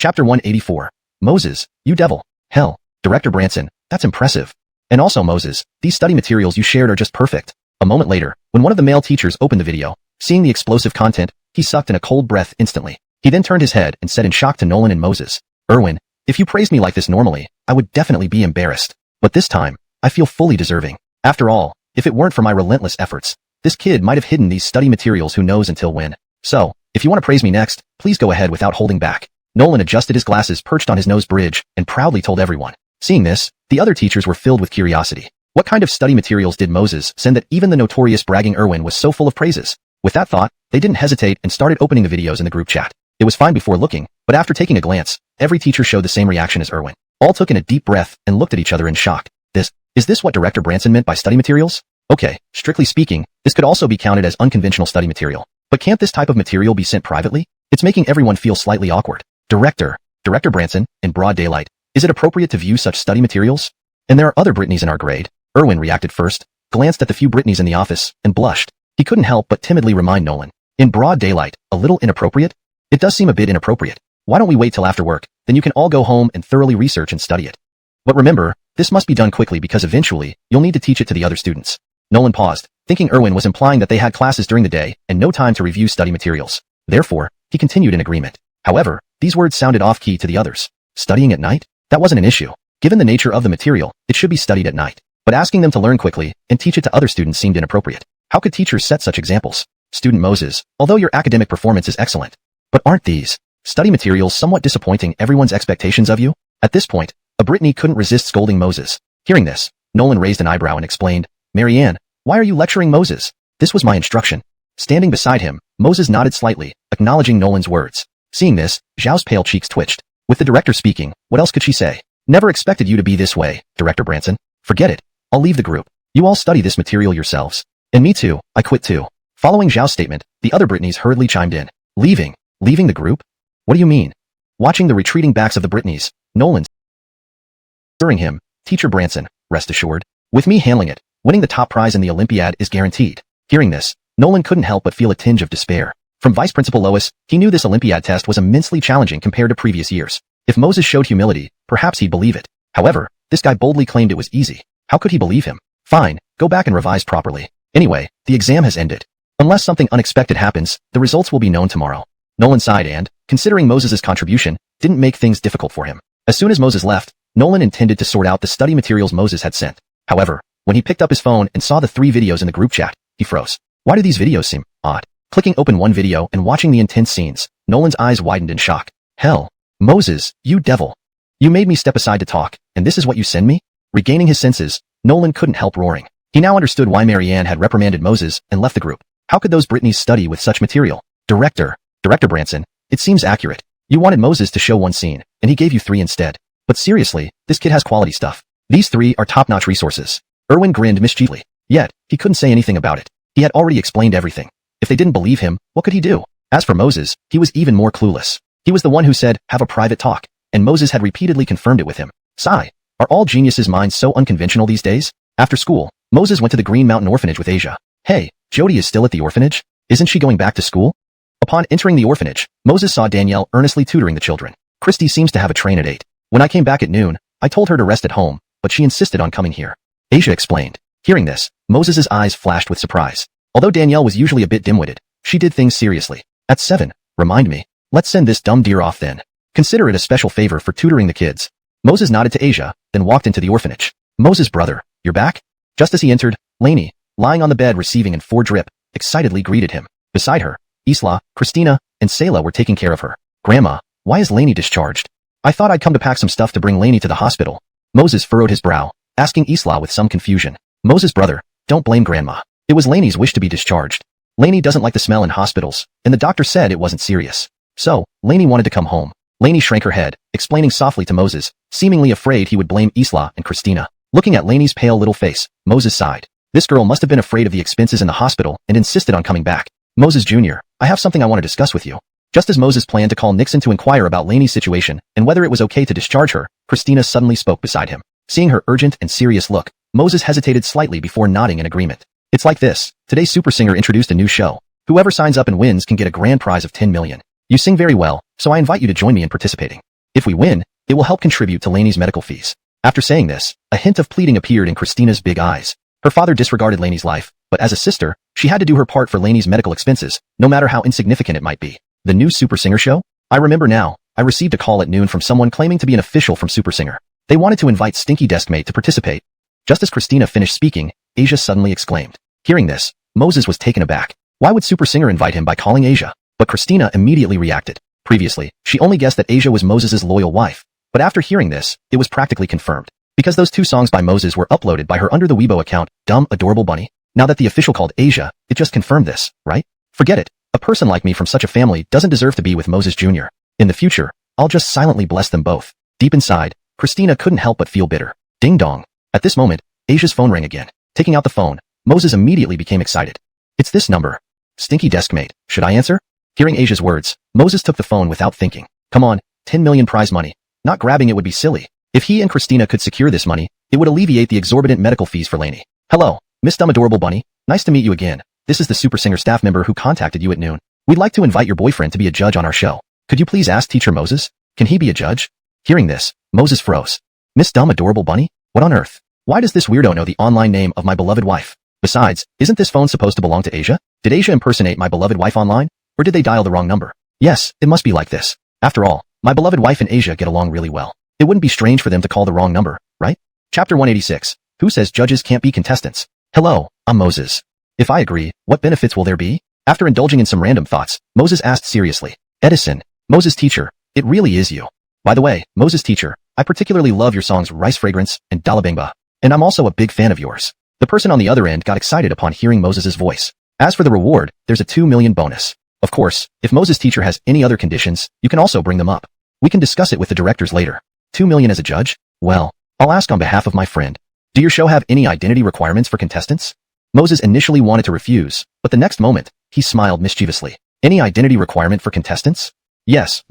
Chapter 184. Moses, you devil. Hell, Director Branson, that's impressive. And also Moses, these study materials you shared are just perfect. A moment later, when one of the male teachers opened the video, seeing the explosive content, he sucked in a cold breath instantly. He then turned his head and said in shock to Nolan and Moses, Erwin, if you praised me like this normally, I would definitely be embarrassed. But this time, I feel fully deserving. After all, if it weren't for my relentless efforts, this kid might have hidden these study materials who knows until when. So, if you want to praise me next, please go ahead without holding back. Nolan adjusted his glasses perched on his nose bridge and proudly told everyone. Seeing this, the other teachers were filled with curiosity. What kind of study materials did Moses send that even the notorious bragging Erwin was so full of praises? With that thought, they didn't hesitate and started opening the videos in the group chat. It was fine before looking, but after taking a glance, every teacher showed the same reaction as Erwin. All took in a deep breath and looked at each other in shock. Is this what Director Branson meant by study materials? Okay, strictly speaking, this could also be counted as unconventional study material. But can't this type of material be sent privately? It's making everyone feel slightly awkward. Director Branson, in broad daylight, is it appropriate to view such study materials? And there are other Britneys in our grade. Erwin reacted first, glanced at the few Britneys in the office, and blushed. He couldn't help but timidly remind Nolan. In broad daylight, a little inappropriate? It does seem a bit inappropriate. Why don't we wait till after work, then you can all go home and thoroughly research and study it. But remember, this must be done quickly because eventually, you'll need to teach it to the other students. Nolan paused, thinking Erwin was implying that they had classes during the day and no time to review study materials. Therefore, he continued in agreement. However, these words sounded off-key to the others. Studying at night? That wasn't an issue. Given the nature of the material, it should be studied at night. But asking them to learn quickly and teach it to other students seemed inappropriate. How could teachers set such examples? Student Moses, although your academic performance is excellent, but aren't these study materials somewhat disappointing everyone's expectations of you? At this point, a Britney couldn't resist scolding Moses. Hearing this, Nolan raised an eyebrow and explained, Marianne, why are you lecturing Moses? This was my instruction. Standing beside him, Moses nodded slightly, acknowledging Nolan's words. Seeing this, Zhao's pale cheeks twitched. With the director speaking, what else could she say? Never expected you to be this way, Director Branson. Forget it. I'll leave the group. You all study this material yourselves. And me too, I quit too. Following Zhao's statement, the other Britneys hurriedly chimed in. Leaving the group? What do you mean? Watching the retreating backs of the Britneys, Nolan assuring him, Teacher Branson, rest assured, with me handling it, winning the top prize in the Olympiad is guaranteed. Hearing this, Nolan couldn't help but feel a tinge of despair. From Vice Principal Lois, he knew this Olympiad test was immensely challenging compared to previous years. If Moses showed humility, perhaps he'd believe it. However, this guy boldly claimed it was easy. How could he believe him? Fine, go back and revise properly. Anyway, the exam has ended. Unless something unexpected happens, the results will be known tomorrow. Nolan sighed and, considering Moses' contribution, didn't make things difficult for him. As soon as Moses left, Nolan intended to sort out the study materials Moses had sent. However, when he picked up his phone and saw the 3 videos in the group chat, he froze. Why do these videos seem odd? Clicking open one video and watching the intense scenes, Nolan's eyes widened in shock. Hell, Moses, you devil. You made me step aside to talk, and this is what you send me? Regaining his senses, Nolan couldn't help roaring. He now understood why Marianne had reprimanded Moses and left the group. How could those Britneys study with such material? Director Branson, it seems accurate. You wanted Moses to show 1 scene, and he gave you 3 instead. But seriously, this kid has quality stuff. These 3 are top-notch resources. Erwin grinned mischievously. Yet, he couldn't say anything about it. He had already explained everything. If they didn't believe him, what could he do? As for Moses, he was even more clueless. He was the one who said, have a private talk, and Moses had repeatedly confirmed it with him. Sigh. Are all geniuses' minds so unconventional these days? After school, Moses went to the Green Mountain Orphanage with Asia. Hey, Jody is still at the orphanage? Isn't she going back to school? Upon entering the orphanage, Moses saw Danielle earnestly tutoring the children. Christy seems to have a train at 8. When I came back at noon, I told her to rest at home, but she insisted on coming here. Asia explained. Hearing this, Moses' eyes flashed with surprise. Although Danielle was usually a bit dim-witted, she did things seriously. At 7, remind me. Let's send this dumb deer off then. Consider it a special favor for tutoring the kids. Moses nodded to Asia, then walked into the orphanage. Moses' brother, you're back? Just as he entered, Lainey, lying on the bed receiving an 4 drip, excitedly greeted him. Beside her, Isla, Christina, and Sayla were taking care of her. Grandma, why is Lainey discharged? I thought I'd come to pack some stuff to bring Lainey to the hospital. Moses furrowed his brow, asking Isla with some confusion. Moses' brother, don't blame Grandma. It was Lainey's wish to be discharged. Lainey doesn't like the smell in hospitals, and the doctor said it wasn't serious. So, Lainey wanted to come home. Lainey shrank her head, explaining softly to Moses, seemingly afraid he would blame Isla and Christina. Looking at Lainey's pale little face, Moses sighed. This girl must have been afraid of the expenses in the hospital and insisted on coming back. Moses Jr., I have something I want to discuss with you. Just as Moses planned to call Nixon to inquire about Lainey's situation and whether it was okay to discharge her, Christina suddenly spoke beside him. Seeing her urgent and serious look, Moses hesitated slightly before nodding in agreement. It's like this. Today's Super Singer introduced a new show. Whoever signs up and wins can get a grand prize of 10 million. You sing very well, so I invite you to join me in participating. If we win, it will help contribute to Lainey's medical fees. After saying this, a hint of pleading appeared in Christina's big eyes. Her father disregarded Lainey's life, but as a sister, she had to do her part for Lainey's medical expenses, no matter how insignificant it might be. The new Super Singer show? I remember now, I received a call at noon from someone claiming to be an official from Super Singer. They wanted to invite Stinky Deskmate to participate. Just as Christina finished speaking, Asia suddenly exclaimed. Hearing this, Moses was taken aback. Why would Super Singer invite him by calling Asia? But Christina immediately reacted. Previously, she only guessed that Asia was Moses' loyal wife. But after hearing this, it was practically confirmed. Because those two songs by Moses were uploaded by her under the Weibo account, Dumb Adorable Bunny. Now that the official called Asia, it just confirmed this, right? Forget it. A person like me from such a family doesn't deserve to be with Moses Jr. In the future, I'll just silently bless them both. Deep inside, Christina couldn't help but feel bitter. Ding dong. At this moment, Asia's phone rang again. Taking out the phone, Moses immediately became excited. It's this number. Stinky Deskmate, should I answer? Hearing Asia's words, Moses took the phone without thinking. Come on, 10 million prize money. Not grabbing it would be silly. If he and Christina could secure this money, it would alleviate the exorbitant medical fees for Lainey. Hello, Miss Dumb Adorable Bunny. Nice to meet you again. This is the Super Singer staff member who contacted you at noon. We'd like to invite your boyfriend to be a judge on our show. Could you please ask Teacher Moses? Can he be a judge? Hearing this, Moses froze. Miss Dumb Adorable Bunny? What on earth? Why does this weirdo know the online name of my beloved wife? Besides, isn't this phone supposed to belong to Asia? Did Asia impersonate my beloved wife online? Or did they dial the wrong number? Yes, it must be like this. After all, my beloved wife and Asia get along really well. It wouldn't be strange for them to call the wrong number, right? Chapter 186. Who says judges can't be contestants? Hello, I'm Moses. If I agree, what benefits will there be? After indulging in some random thoughts, Moses asked seriously. Edison, Moses teacher, it really is you. By the way, Moses teacher, I particularly love your songs Rice Fragrance and Dalabangba. And I'm also a big fan of yours. The person on the other end got excited upon hearing Moses' voice. As for the reward, there's a 2 million bonus. Of course, if Moses teacher has any other conditions, you can also bring them up. We can discuss it with the directors later. 2 million as a judge? Well, I'll ask on behalf of my friend. Do your show have any identity requirements for contestants? Moses initially wanted to refuse, but the next moment, he smiled mischievously. Any identity requirement for contestants? Yes.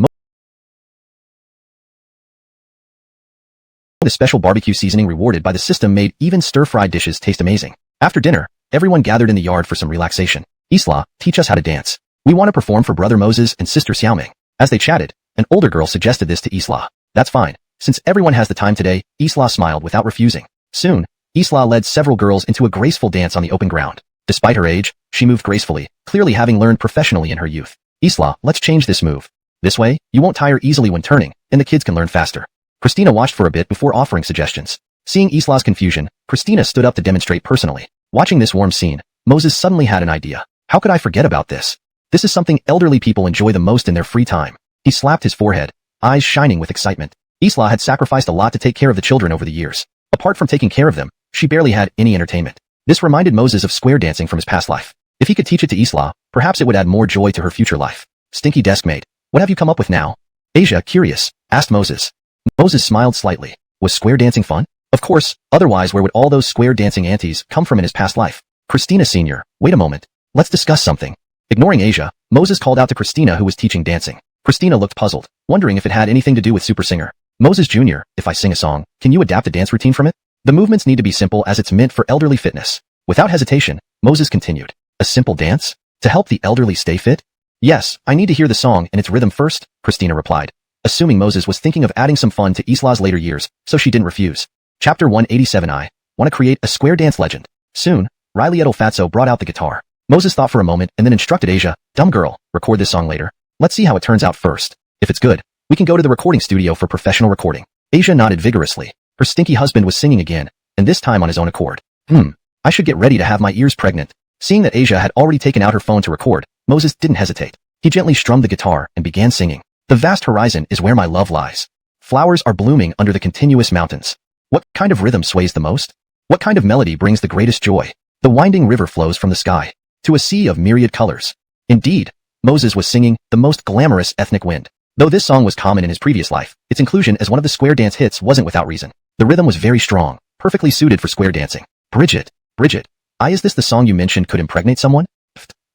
The special barbecue seasoning rewarded by the system made even stir-fried dishes taste amazing. After dinner, everyone gathered in the yard for some relaxation. Isla, teach us how to dance. We want to perform for brother Moses and sister Xiaoming. As they chatted, an older girl suggested this to Isla. That's fine. Since everyone has the time today, Isla smiled without refusing. Soon, Isla led several girls into a graceful dance on the open ground. Despite her age, she moved gracefully, clearly having learned professionally in her youth. Isla, let's change this move. This way, you won't tire easily when turning, and the kids can learn faster. Christina watched for a bit before offering suggestions. Seeing Isla's confusion, Christina stood up to demonstrate personally. Watching this warm scene, Moses suddenly had an idea. How could I forget about this? This is something elderly people enjoy the most in their free time. He slapped his forehead, eyes shining with excitement. Isla had sacrificed a lot to take care of the children over the years. Apart from taking care of them, she barely had any entertainment. This reminded Moses of square dancing from his past life. If he could teach it to Isla, perhaps it would add more joy to her future life. Stinky Deskmate, what have you come up with now? Asia, curious, asked Moses. Moses smiled slightly. Was square dancing fun? Of course, otherwise where would all those square dancing aunties come from in his past life? Christina Sr., wait a moment. Let's discuss something. Ignoring Asia, Moses called out to Christina who was teaching dancing. Christina looked puzzled, wondering if it had anything to do with Super Singer. Moses Jr., if I sing a song, can you adapt a dance routine from it? The movements need to be simple as it's meant for elderly fitness. Without hesitation, Moses continued. A simple dance? To help the elderly stay fit? Yes, I need to hear the song and its rhythm first, Christina replied. Assuming Moses was thinking of adding some fun to Isla's later years, so she didn't refuse. Chapter 187. I want to create a square dance legend. Soon, Riley Edelfatso brought out the guitar. Moses thought for a moment and then instructed Asia, dumb girl, record this song later. Let's see how it turns out first. If it's good, we can go to the recording studio for professional recording. Asia nodded vigorously. Her stinky husband was singing again, and this time on his own accord. I should get ready to have my ears pregnant. Seeing that Asia had already taken out her phone to record, Moses didn't hesitate. He gently strummed the guitar and began singing. The vast horizon is where my love lies. Flowers are blooming under the continuous mountains. What kind of rhythm sways the most? What kind of melody brings the greatest joy? The winding river flows from the sky to a sea of myriad colors. Indeed, Moses was singing the most glamorous ethnic wind. Though this song was common in his previous life, its inclusion as one of the square dance hits wasn't without reason. The rhythm was very strong, perfectly suited for square dancing. Bridget, is this the song you mentioned could impregnate someone?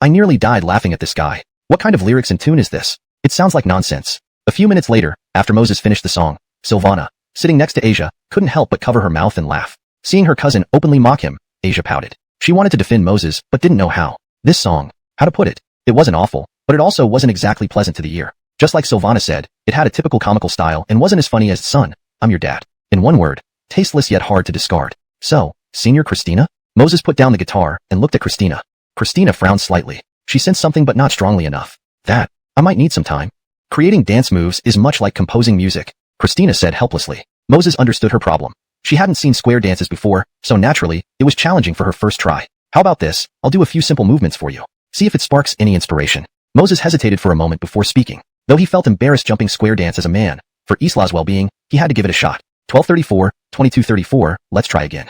I nearly died laughing at this guy. What kind of lyrics and tune is this? It sounds like nonsense. A few minutes later, after Moses finished the song, Silvana, sitting next to Asia, couldn't help but cover her mouth and laugh. Seeing her cousin openly mock him, Asia pouted. She wanted to defend Moses, but didn't know how. This song, how to put it, it wasn't awful, but it also wasn't exactly pleasant to the ear. Just like Silvana said, it had a typical comical style and wasn't as funny as Son, I'm your dad. In one word, tasteless yet hard to discard. So, Senior Christina? Moses put down the guitar and looked at Christina. Christina frowned slightly. She sensed something but not strongly enough. That, I might need some time. Creating dance moves is much like composing music, Christina said helplessly. Moses understood her problem. She hadn't seen square dances before, so naturally, it was challenging for her first try. How about this? I'll do a few simple movements for you. See if it sparks any inspiration. Moses hesitated for a moment before speaking. Though he felt embarrassed jumping square dance as a man, for Isla's well-being, he had to give it a shot. 12:34, 22:34, let's try again.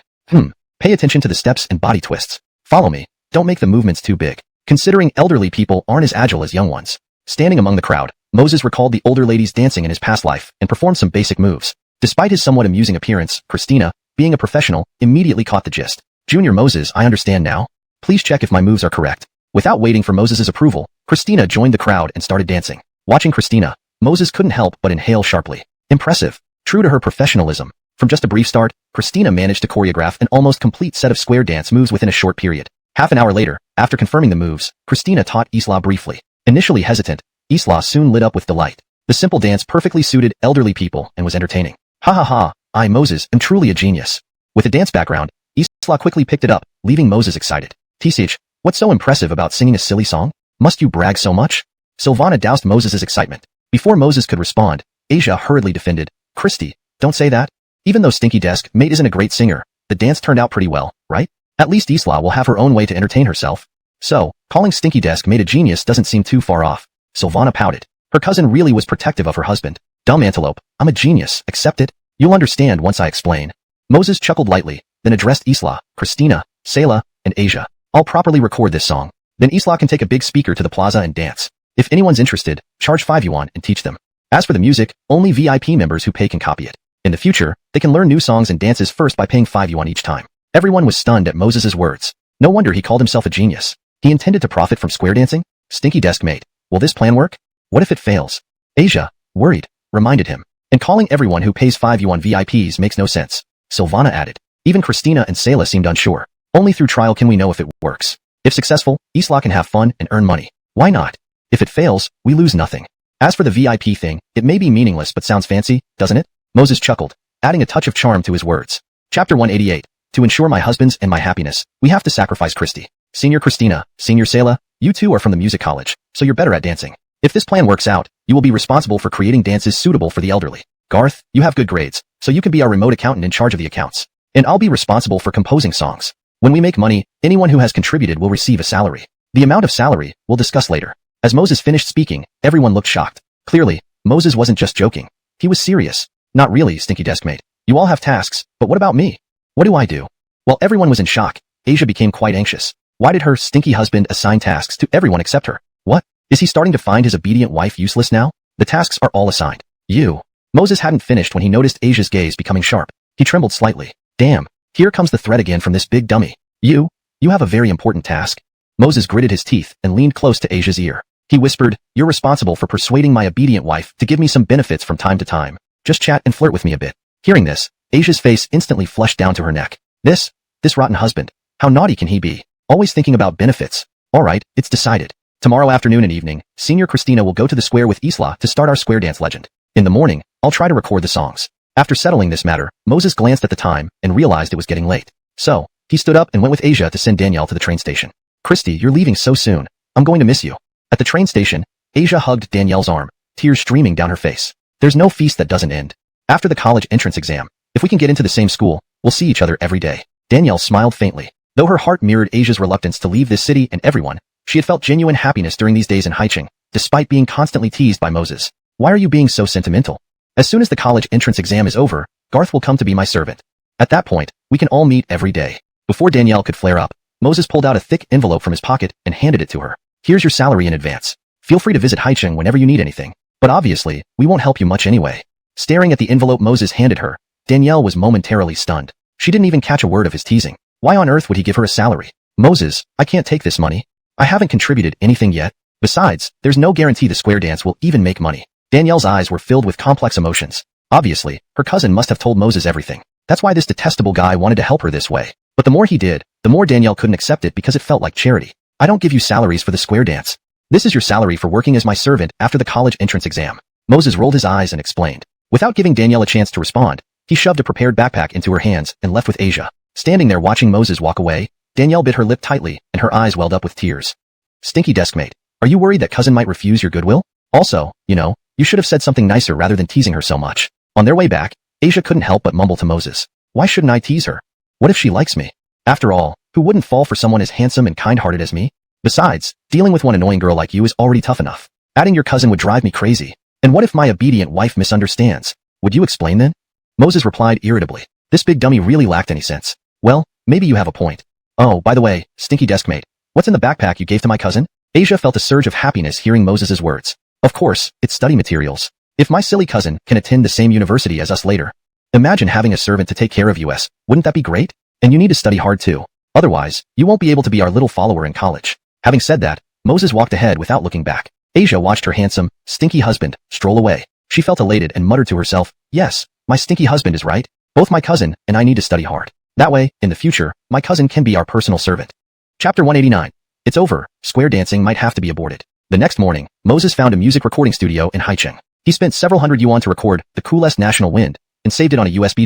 Pay attention to the steps and body twists. Follow me. Don't make the movements too big. Considering elderly people aren't as agile as young ones. Standing among the crowd, Moses recalled the older ladies dancing in his past life and performed some basic moves. Despite his somewhat amusing appearance, Christina, being a professional, immediately caught the gist. Junior Moses, I understand now. Please check if my moves are correct. Without waiting for Moses' approval, Christina joined the crowd and started dancing. Watching Christina, Moses couldn't help but inhale sharply. Impressive. True to her professionalism. From just a brief start, Christina managed to choreograph an almost complete set of square dance moves within a short period. Half an hour later, after confirming the moves, Christina taught Isla briefly. Initially hesitant, Isla soon lit up with delight. The simple dance perfectly suited elderly people and was entertaining. Ha ha ha, I, Moses, am truly a genius. With a dance background, Isla quickly picked it up, leaving Moses excited. Tisich, what's so impressive about singing a silly song? Must you brag so much? Silvana doused Moses' excitement. Before Moses could respond, Asia hurriedly defended. Christy, don't say that. Even though Stinky Desk Mate isn't a great singer, the dance turned out pretty well, right? At least Isla will have her own way to entertain herself. So, calling Stinky Desk Mate a genius doesn't seem too far off. Silvana pouted. Her cousin really was protective of her husband. Dumb antelope, I'm a genius, accept it. You'll understand once I explain. Moses chuckled lightly, then addressed Isla, Christina, Selah, and Asia. I'll properly record this song. Then Isla can take a big speaker to the plaza and dance. If anyone's interested, charge 5 yuan and teach them. As for the music, only VIP members who pay can copy it. In the future, they can learn new songs and dances first by paying 5 yuan each time. Everyone was stunned at Moses' words. No wonder he called himself a genius. He intended to profit from square dancing? Stinky Desk Mate. Will this plan work? What if it fails? Asia, worried, reminded him. And calling everyone who pays 5 yuan VIPs makes no sense. Silvana added. Even Christina and Selah seemed unsure. Only through trial can we know if it works. If successful, Isla can have fun and earn money. Why not? If it fails, we lose nothing. As for the VIP thing, it may be meaningless but sounds fancy, doesn't it? Moses chuckled, adding a touch of charm to his words. Chapter 188. To ensure my husband's and my happiness, we have to sacrifice Christy. Senior Christina, Senior Selah, you two are from the music college, so you're better at dancing. If this plan works out, you will be responsible for creating dances suitable for the elderly. Garth, you have good grades, so you can be our remote accountant in charge of the accounts. And I'll be responsible for composing songs. When we make money, anyone who has contributed will receive a salary. The amount of salary, we'll discuss later. As Moses finished speaking, everyone looked shocked. Clearly, Moses wasn't just joking. He was serious. Not really, Stinky Desk Mate. You all have tasks, but what about me? What do I do? While everyone was in shock, Asia became quite anxious. Why did her stinky husband assign tasks to everyone except her? What? Is he starting to find his obedient wife useless now? The tasks are all assigned. You. Moses hadn't finished when he noticed Asia's gaze becoming sharp. He trembled slightly. Damn. Here comes the threat again from this big dummy. You have a very important task. Moses gritted his teeth and leaned close to Asia's ear. He whispered, you're responsible for persuading my obedient wife to give me some benefits from time to time. Just chat and flirt with me a bit. Hearing this, Asia's face instantly flushed down to her neck. This rotten husband. How naughty can he be? Always thinking about benefits. Alright, it's decided. Tomorrow afternoon and evening, Senior Christina will go to the square with Isla to start our square dance legend. In the morning, I'll try to record the songs. After settling this matter, Moses glanced at the time and realized it was getting late. So, he stood up and went with Asia to send Danielle to the train station. Christy, you're leaving so soon. I'm going to miss you. At the train station, Asia hugged Danielle's arm, tears streaming down her face. There's no feast that doesn't end. After the college entrance exam, if we can get into the same school, we'll see each other every day. Danielle smiled faintly. Though her heart mirrored Asia's reluctance to leave this city and everyone, She had felt genuine happiness during these days in Haicheng, despite being constantly teased by Moses. Why are you being so sentimental? As soon as the college entrance exam is over, Garth will come to be my servant. At that point, we can all meet every day. Before Danielle could flare up, Moses pulled out a thick envelope from his pocket and handed it to her. Here's your salary in advance. Feel free to visit Haicheng whenever you need anything. But obviously, we won't help you much anyway. Staring at the envelope Moses handed her, Danielle was momentarily stunned. She didn't even catch a word of his teasing. Why on earth would he give her a salary? Moses, I can't take this money. I haven't contributed anything yet. Besides, there's no guarantee the square dance will even make money. Danielle's eyes were filled with complex emotions. Obviously, her cousin must have told Moses everything. That's why this detestable guy wanted to help her this way. But the more he did, the more Danielle couldn't accept it because it felt like charity. I don't give you salaries for the square dance. This is your salary for working as my servant after the college entrance exam. Moses rolled his eyes and explained. Without giving Danielle a chance to respond, he shoved a prepared backpack into her hands and left with Asia. Standing there watching Moses walk away, Danielle bit her lip tightly and her eyes welled up with tears. Stinky deskmate, are you worried that cousin might refuse your goodwill? Also, you should have said something nicer rather than teasing her so much. On their way back, Asia couldn't help but mumble to Moses. Why shouldn't I tease her? What if she likes me? After all, who wouldn't fall for someone as handsome and kind-hearted as me? Besides, dealing with one annoying girl like you is already tough enough. Adding your cousin would drive me crazy. And what if my obedient wife misunderstands? Would you explain then? Moses replied irritably. This big dummy really lacked any sense. Well, maybe you have a point. Oh, by the way, stinky deskmate, what's in the backpack you gave to my cousin? Asia felt a surge of happiness hearing Moses's words. Of course, it's study materials. If my silly cousin can attend the same university as us later. Imagine having a servant to take care of us, wouldn't that be great? And you need to study hard too. Otherwise, you won't be able to be our little follower in college. Having said that, Moses walked ahead without looking back. Asia watched her handsome, stinky husband stroll away. She felt elated and muttered to herself, yes, my stinky husband is right. Both my cousin and I need to study hard. That way, in the future, my cousin can be our personal servant. Chapter 189. It's over. Square dancing might have to be aborted. The next morning, Moses found a music recording studio in Haicheng. He spent several hundred yuan to record The Coolest National Wind and saved it on a USB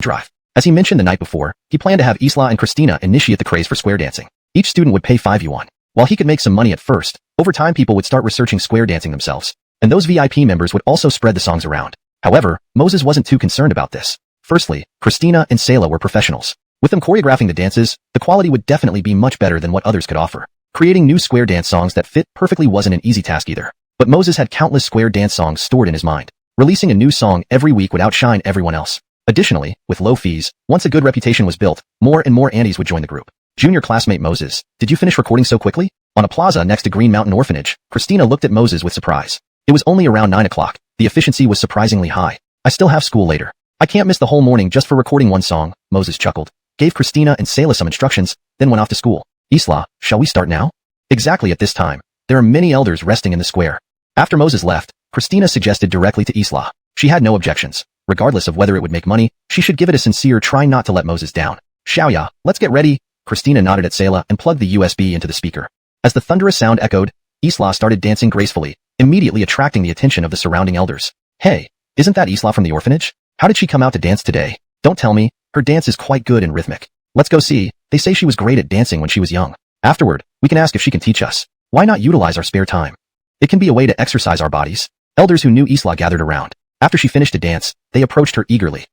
drive. As he mentioned the night before, he planned to have Isla and Christina initiate the craze for square dancing. Each student would pay 5 yuan. While he could make some money at first, over time people would start researching square dancing themselves. And those VIP members would also spread the songs around. However, Moses wasn't too concerned about this. Firstly, Christina and Sayla were professionals. With them choreographing the dances, the quality would definitely be much better than what others could offer. Creating new square dance songs that fit perfectly wasn't an easy task either. But Moses had countless square dance songs stored in his mind. Releasing a new song every week would outshine everyone else. Additionally, with low fees, once a good reputation was built, more and more Andes would join the group. Junior classmate Moses, did you finish recording so quickly? On a plaza next to Green Mountain Orphanage, Christina looked at Moses with surprise. It was only around 9 o'clock. The efficiency was surprisingly high. I still have school later. I can't miss the whole morning just for recording one song, Moses chuckled, gave Christina and Sayla some instructions, then went off to school. Isla, shall we start now? Exactly at this time, there are many elders resting in the square. After Moses left, Christina suggested directly to Isla. She had no objections. Regardless of whether it would make money, she should give it a sincere try not to let Moses down. Xiaoya, let's get ready. Christina nodded at Sayla and plugged the USB into the speaker. As the thunderous sound echoed, Isla started dancing gracefully, immediately attracting the attention of the surrounding elders. Hey, isn't that Isla from the orphanage? How did she come out to dance today? Don't tell me, her dance is quite good and rhythmic. Let's go see, they say she was great at dancing when she was young. Afterward, we can ask if she can teach us. Why not utilize our spare time? It can be a way to exercise our bodies. Elders who knew Isla gathered around. After she finished a dance, they approached her eagerly.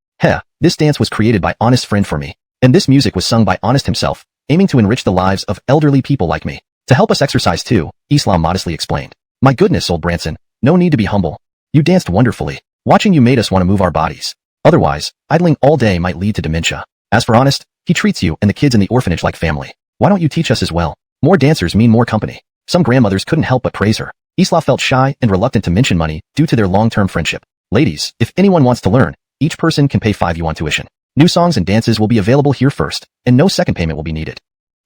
This dance was created by Honest Friend for me. And this music was sung by Honest himself, aiming to enrich the lives of elderly people like me. To help us exercise too, Islam modestly explained. My goodness, old Branson, no need to be humble. You danced wonderfully. Watching you made us want to move our bodies. Otherwise, idling all day might lead to dementia. As for Honest, he treats you and the kids in the orphanage like family. Why don't you teach us as well? More dancers mean more company. Some grandmothers couldn't help but praise her. Isla felt shy and reluctant to mention money due to their long-term friendship. Ladies, if anyone wants to learn, each person can pay 5 yuan tuition. New songs and dances will be available here first, and no second payment will be needed.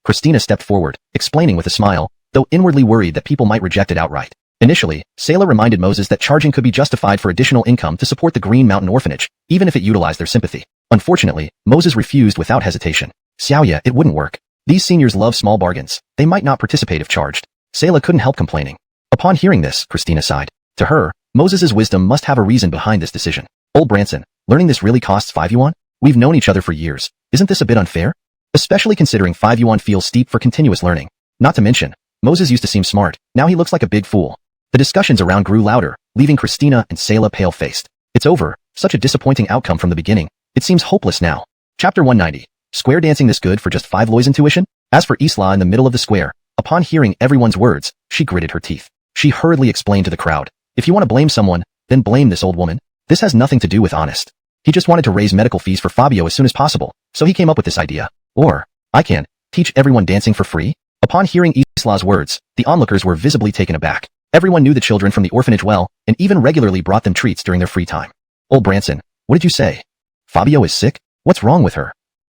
Christina stepped forward, explaining with a smile, though inwardly worried that people might reject it outright. Initially, Sayla reminded Moses that charging could be justified for additional income to support the Green Mountain Orphanage, even if it utilized their sympathy. Unfortunately, Moses refused without hesitation. Xiaoya, it wouldn't work. These seniors love small bargains. They might not participate if charged. Sayla couldn't help complaining. Upon hearing this, Christina sighed. To her, Moses's wisdom must have a reason behind this decision. Old Branson, learning this really costs 5 yuan? We've known each other for years. Isn't this a bit unfair? Especially considering 5 yuan feels steep for continuous learning. Not to mention, Moses used to seem smart. Now he looks like a big fool. The discussions around grew louder, leaving Christina and Sayla pale-faced. It's over. Such a disappointing outcome from the beginning. It seems hopeless now. Chapter 190. Square dancing this good for just 5 lois in tuition? As for Isla in the middle of the square, upon hearing everyone's words, she gritted her teeth. She hurriedly explained to the crowd, "If you want to blame someone, then blame this old woman. This has nothing to do with Honest. He just wanted to raise medical fees for Fabio as soon as possible, so he came up with this idea. Or, I can teach everyone dancing for free?" Upon hearing Isla's words, the onlookers were visibly taken aback. Everyone knew the children from the orphanage well, and even regularly brought them treats during their free time. "Old Branson, what did you say? Fabio is sick? What's wrong with her?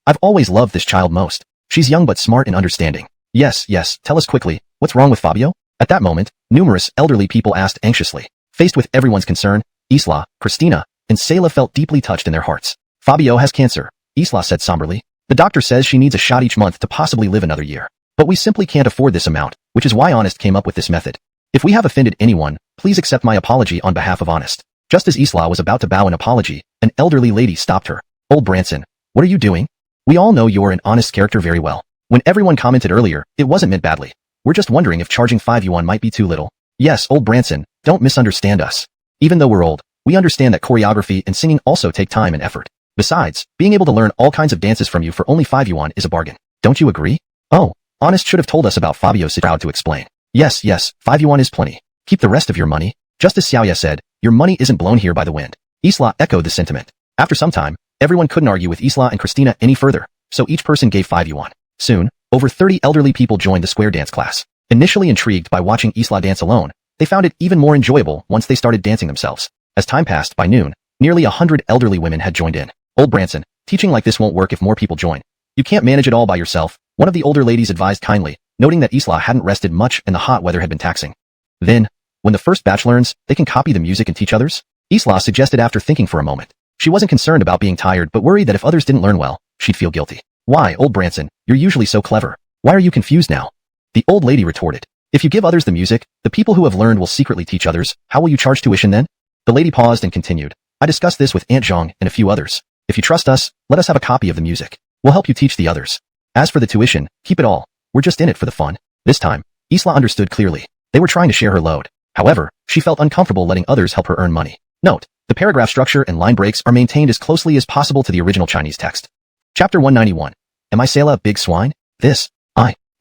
I've always loved this child most. She's young but smart and understanding." Yes, tell us quickly, what's wrong with Fabio?" At that moment, numerous elderly people asked anxiously. Faced with everyone's concern, Isla, Christina, and Selah felt deeply touched in their hearts. "Fabio has cancer," Isla said somberly. "The doctor says she needs a shot each month to possibly live another year. But we simply can't afford this amount, which is why Honest came up with this method. If we have offended anyone, please accept my apology on behalf of Honest." Just as Isla was about to bow an apology, an elderly lady stopped her. "Old Branson, what are you doing? We all know you're an honest character very well. When everyone commented earlier, it wasn't meant badly. We're just wondering if charging 5 yuan might be too little." "Yes, Old Branson, don't misunderstand us. Even though we're old, we understand that choreography and singing also take time and effort. Besides, being able to learn all kinds of dances from you for only 5 yuan is a bargain. Don't you agree?" "Oh, Honest should have told us about Fabio's proud to explain. Yes, 5 yuan is plenty. Keep the rest of your money." Just as Xiaoya said, "Your money isn't blown here by the wind." Isla echoed the sentiment. After some time, everyone couldn't argue with Isla and Christina any further, so each person gave 5 yuan. Soon, over 30 elderly people joined the square dance class. Initially intrigued by watching Isla dance alone, they found it even more enjoyable once they started dancing themselves. As time passed, by noon, nearly 100 elderly women had joined in. "Old Branson, teaching like this won't work if more people join. You can't manage it all by yourself," one of the older ladies advised kindly, noting that Isla hadn't rested much and the hot weather had been taxing. "Then, when the first batch learns, they can copy the music and teach others?" Isla suggested after thinking for a moment. She wasn't concerned about being tired but worried that if others didn't learn well, she'd feel guilty. "Why, Old Branson, you're usually so clever. Why are you confused now?" The old lady retorted. "If you give others the music, the people who have learned will secretly teach others. How will you charge tuition then?" The lady paused and continued. "I discussed this with Aunt Zhang and a few others. If you trust us, let us have a copy of the music. We'll help you teach the others. As for the tuition, keep it all. We're just in it for the fun." This time, Isla understood clearly. They were trying to share her load. However, she felt uncomfortable letting others help her earn money. Note: the paragraph structure and line breaks are maintained as closely as possible to the original Chinese text. Chapter 191. Am I Selah, big swine?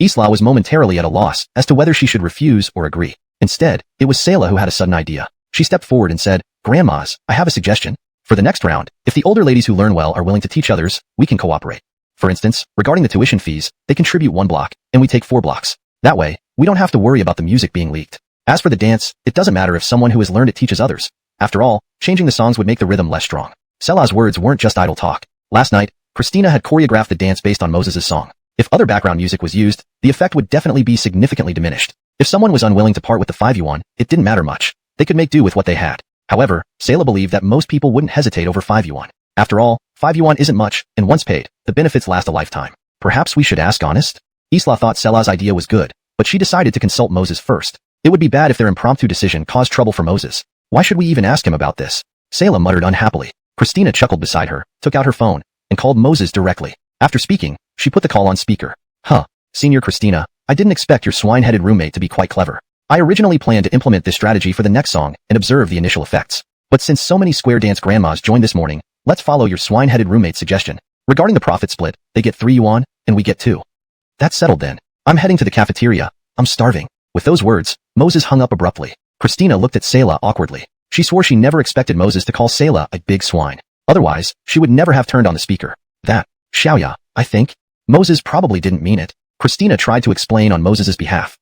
Isla was momentarily at a loss as to whether she should refuse or agree. Instead, it was Selah who had a sudden idea. She stepped forward and said, "Grandmas, I have a suggestion. For the next round, if the older ladies who learn well are willing to teach others, we can cooperate. For instance, regarding the tuition fees, they contribute 1 block, and we take 4 blocks. That way, we don't have to worry about the music being leaked. As for the dance, it doesn't matter if someone who has learned it teaches others. After all, changing the songs would make the rhythm less strong." Selah's words weren't just idle talk. Last night, Christina had choreographed the dance based on Moses' song. If other background music was used, the effect would definitely be significantly diminished. If someone was unwilling to part with the 5 yuan, it didn't matter much. They could make do with what they had. However, Selah believed that most people wouldn't hesitate over 5 yuan. After all, 5 yuan isn't much, and once paid, the benefits last a lifetime. Perhaps we should ask Honest? Isla thought Selah's idea was good, but she decided to consult Moses first. It would be bad if their impromptu decision caused trouble for Moses. Why should we even ask him about this? Selah muttered unhappily. Christina chuckled beside her, took out her phone, and called Moses directly. After speaking, she put the call on speaker. Senior Christina, I didn't expect your swine-headed roommate to be quite clever. I originally planned to implement this strategy for the next song and observe the initial effects. But since so many square dance grandmas joined this morning, let's follow your swine-headed roommate's suggestion. Regarding the profit split, they get 3 yuan, and we get 2. That's settled then. I'm heading to the cafeteria. I'm starving." With those words, Moses hung up abruptly. Christina looked at Selah awkwardly. She swore she never expected Moses to call Selah a big swine. Otherwise, she would never have turned on the speaker. "That, Xiaoya, I think. Moses probably didn't mean it." Christina tried to explain on Moses' behalf.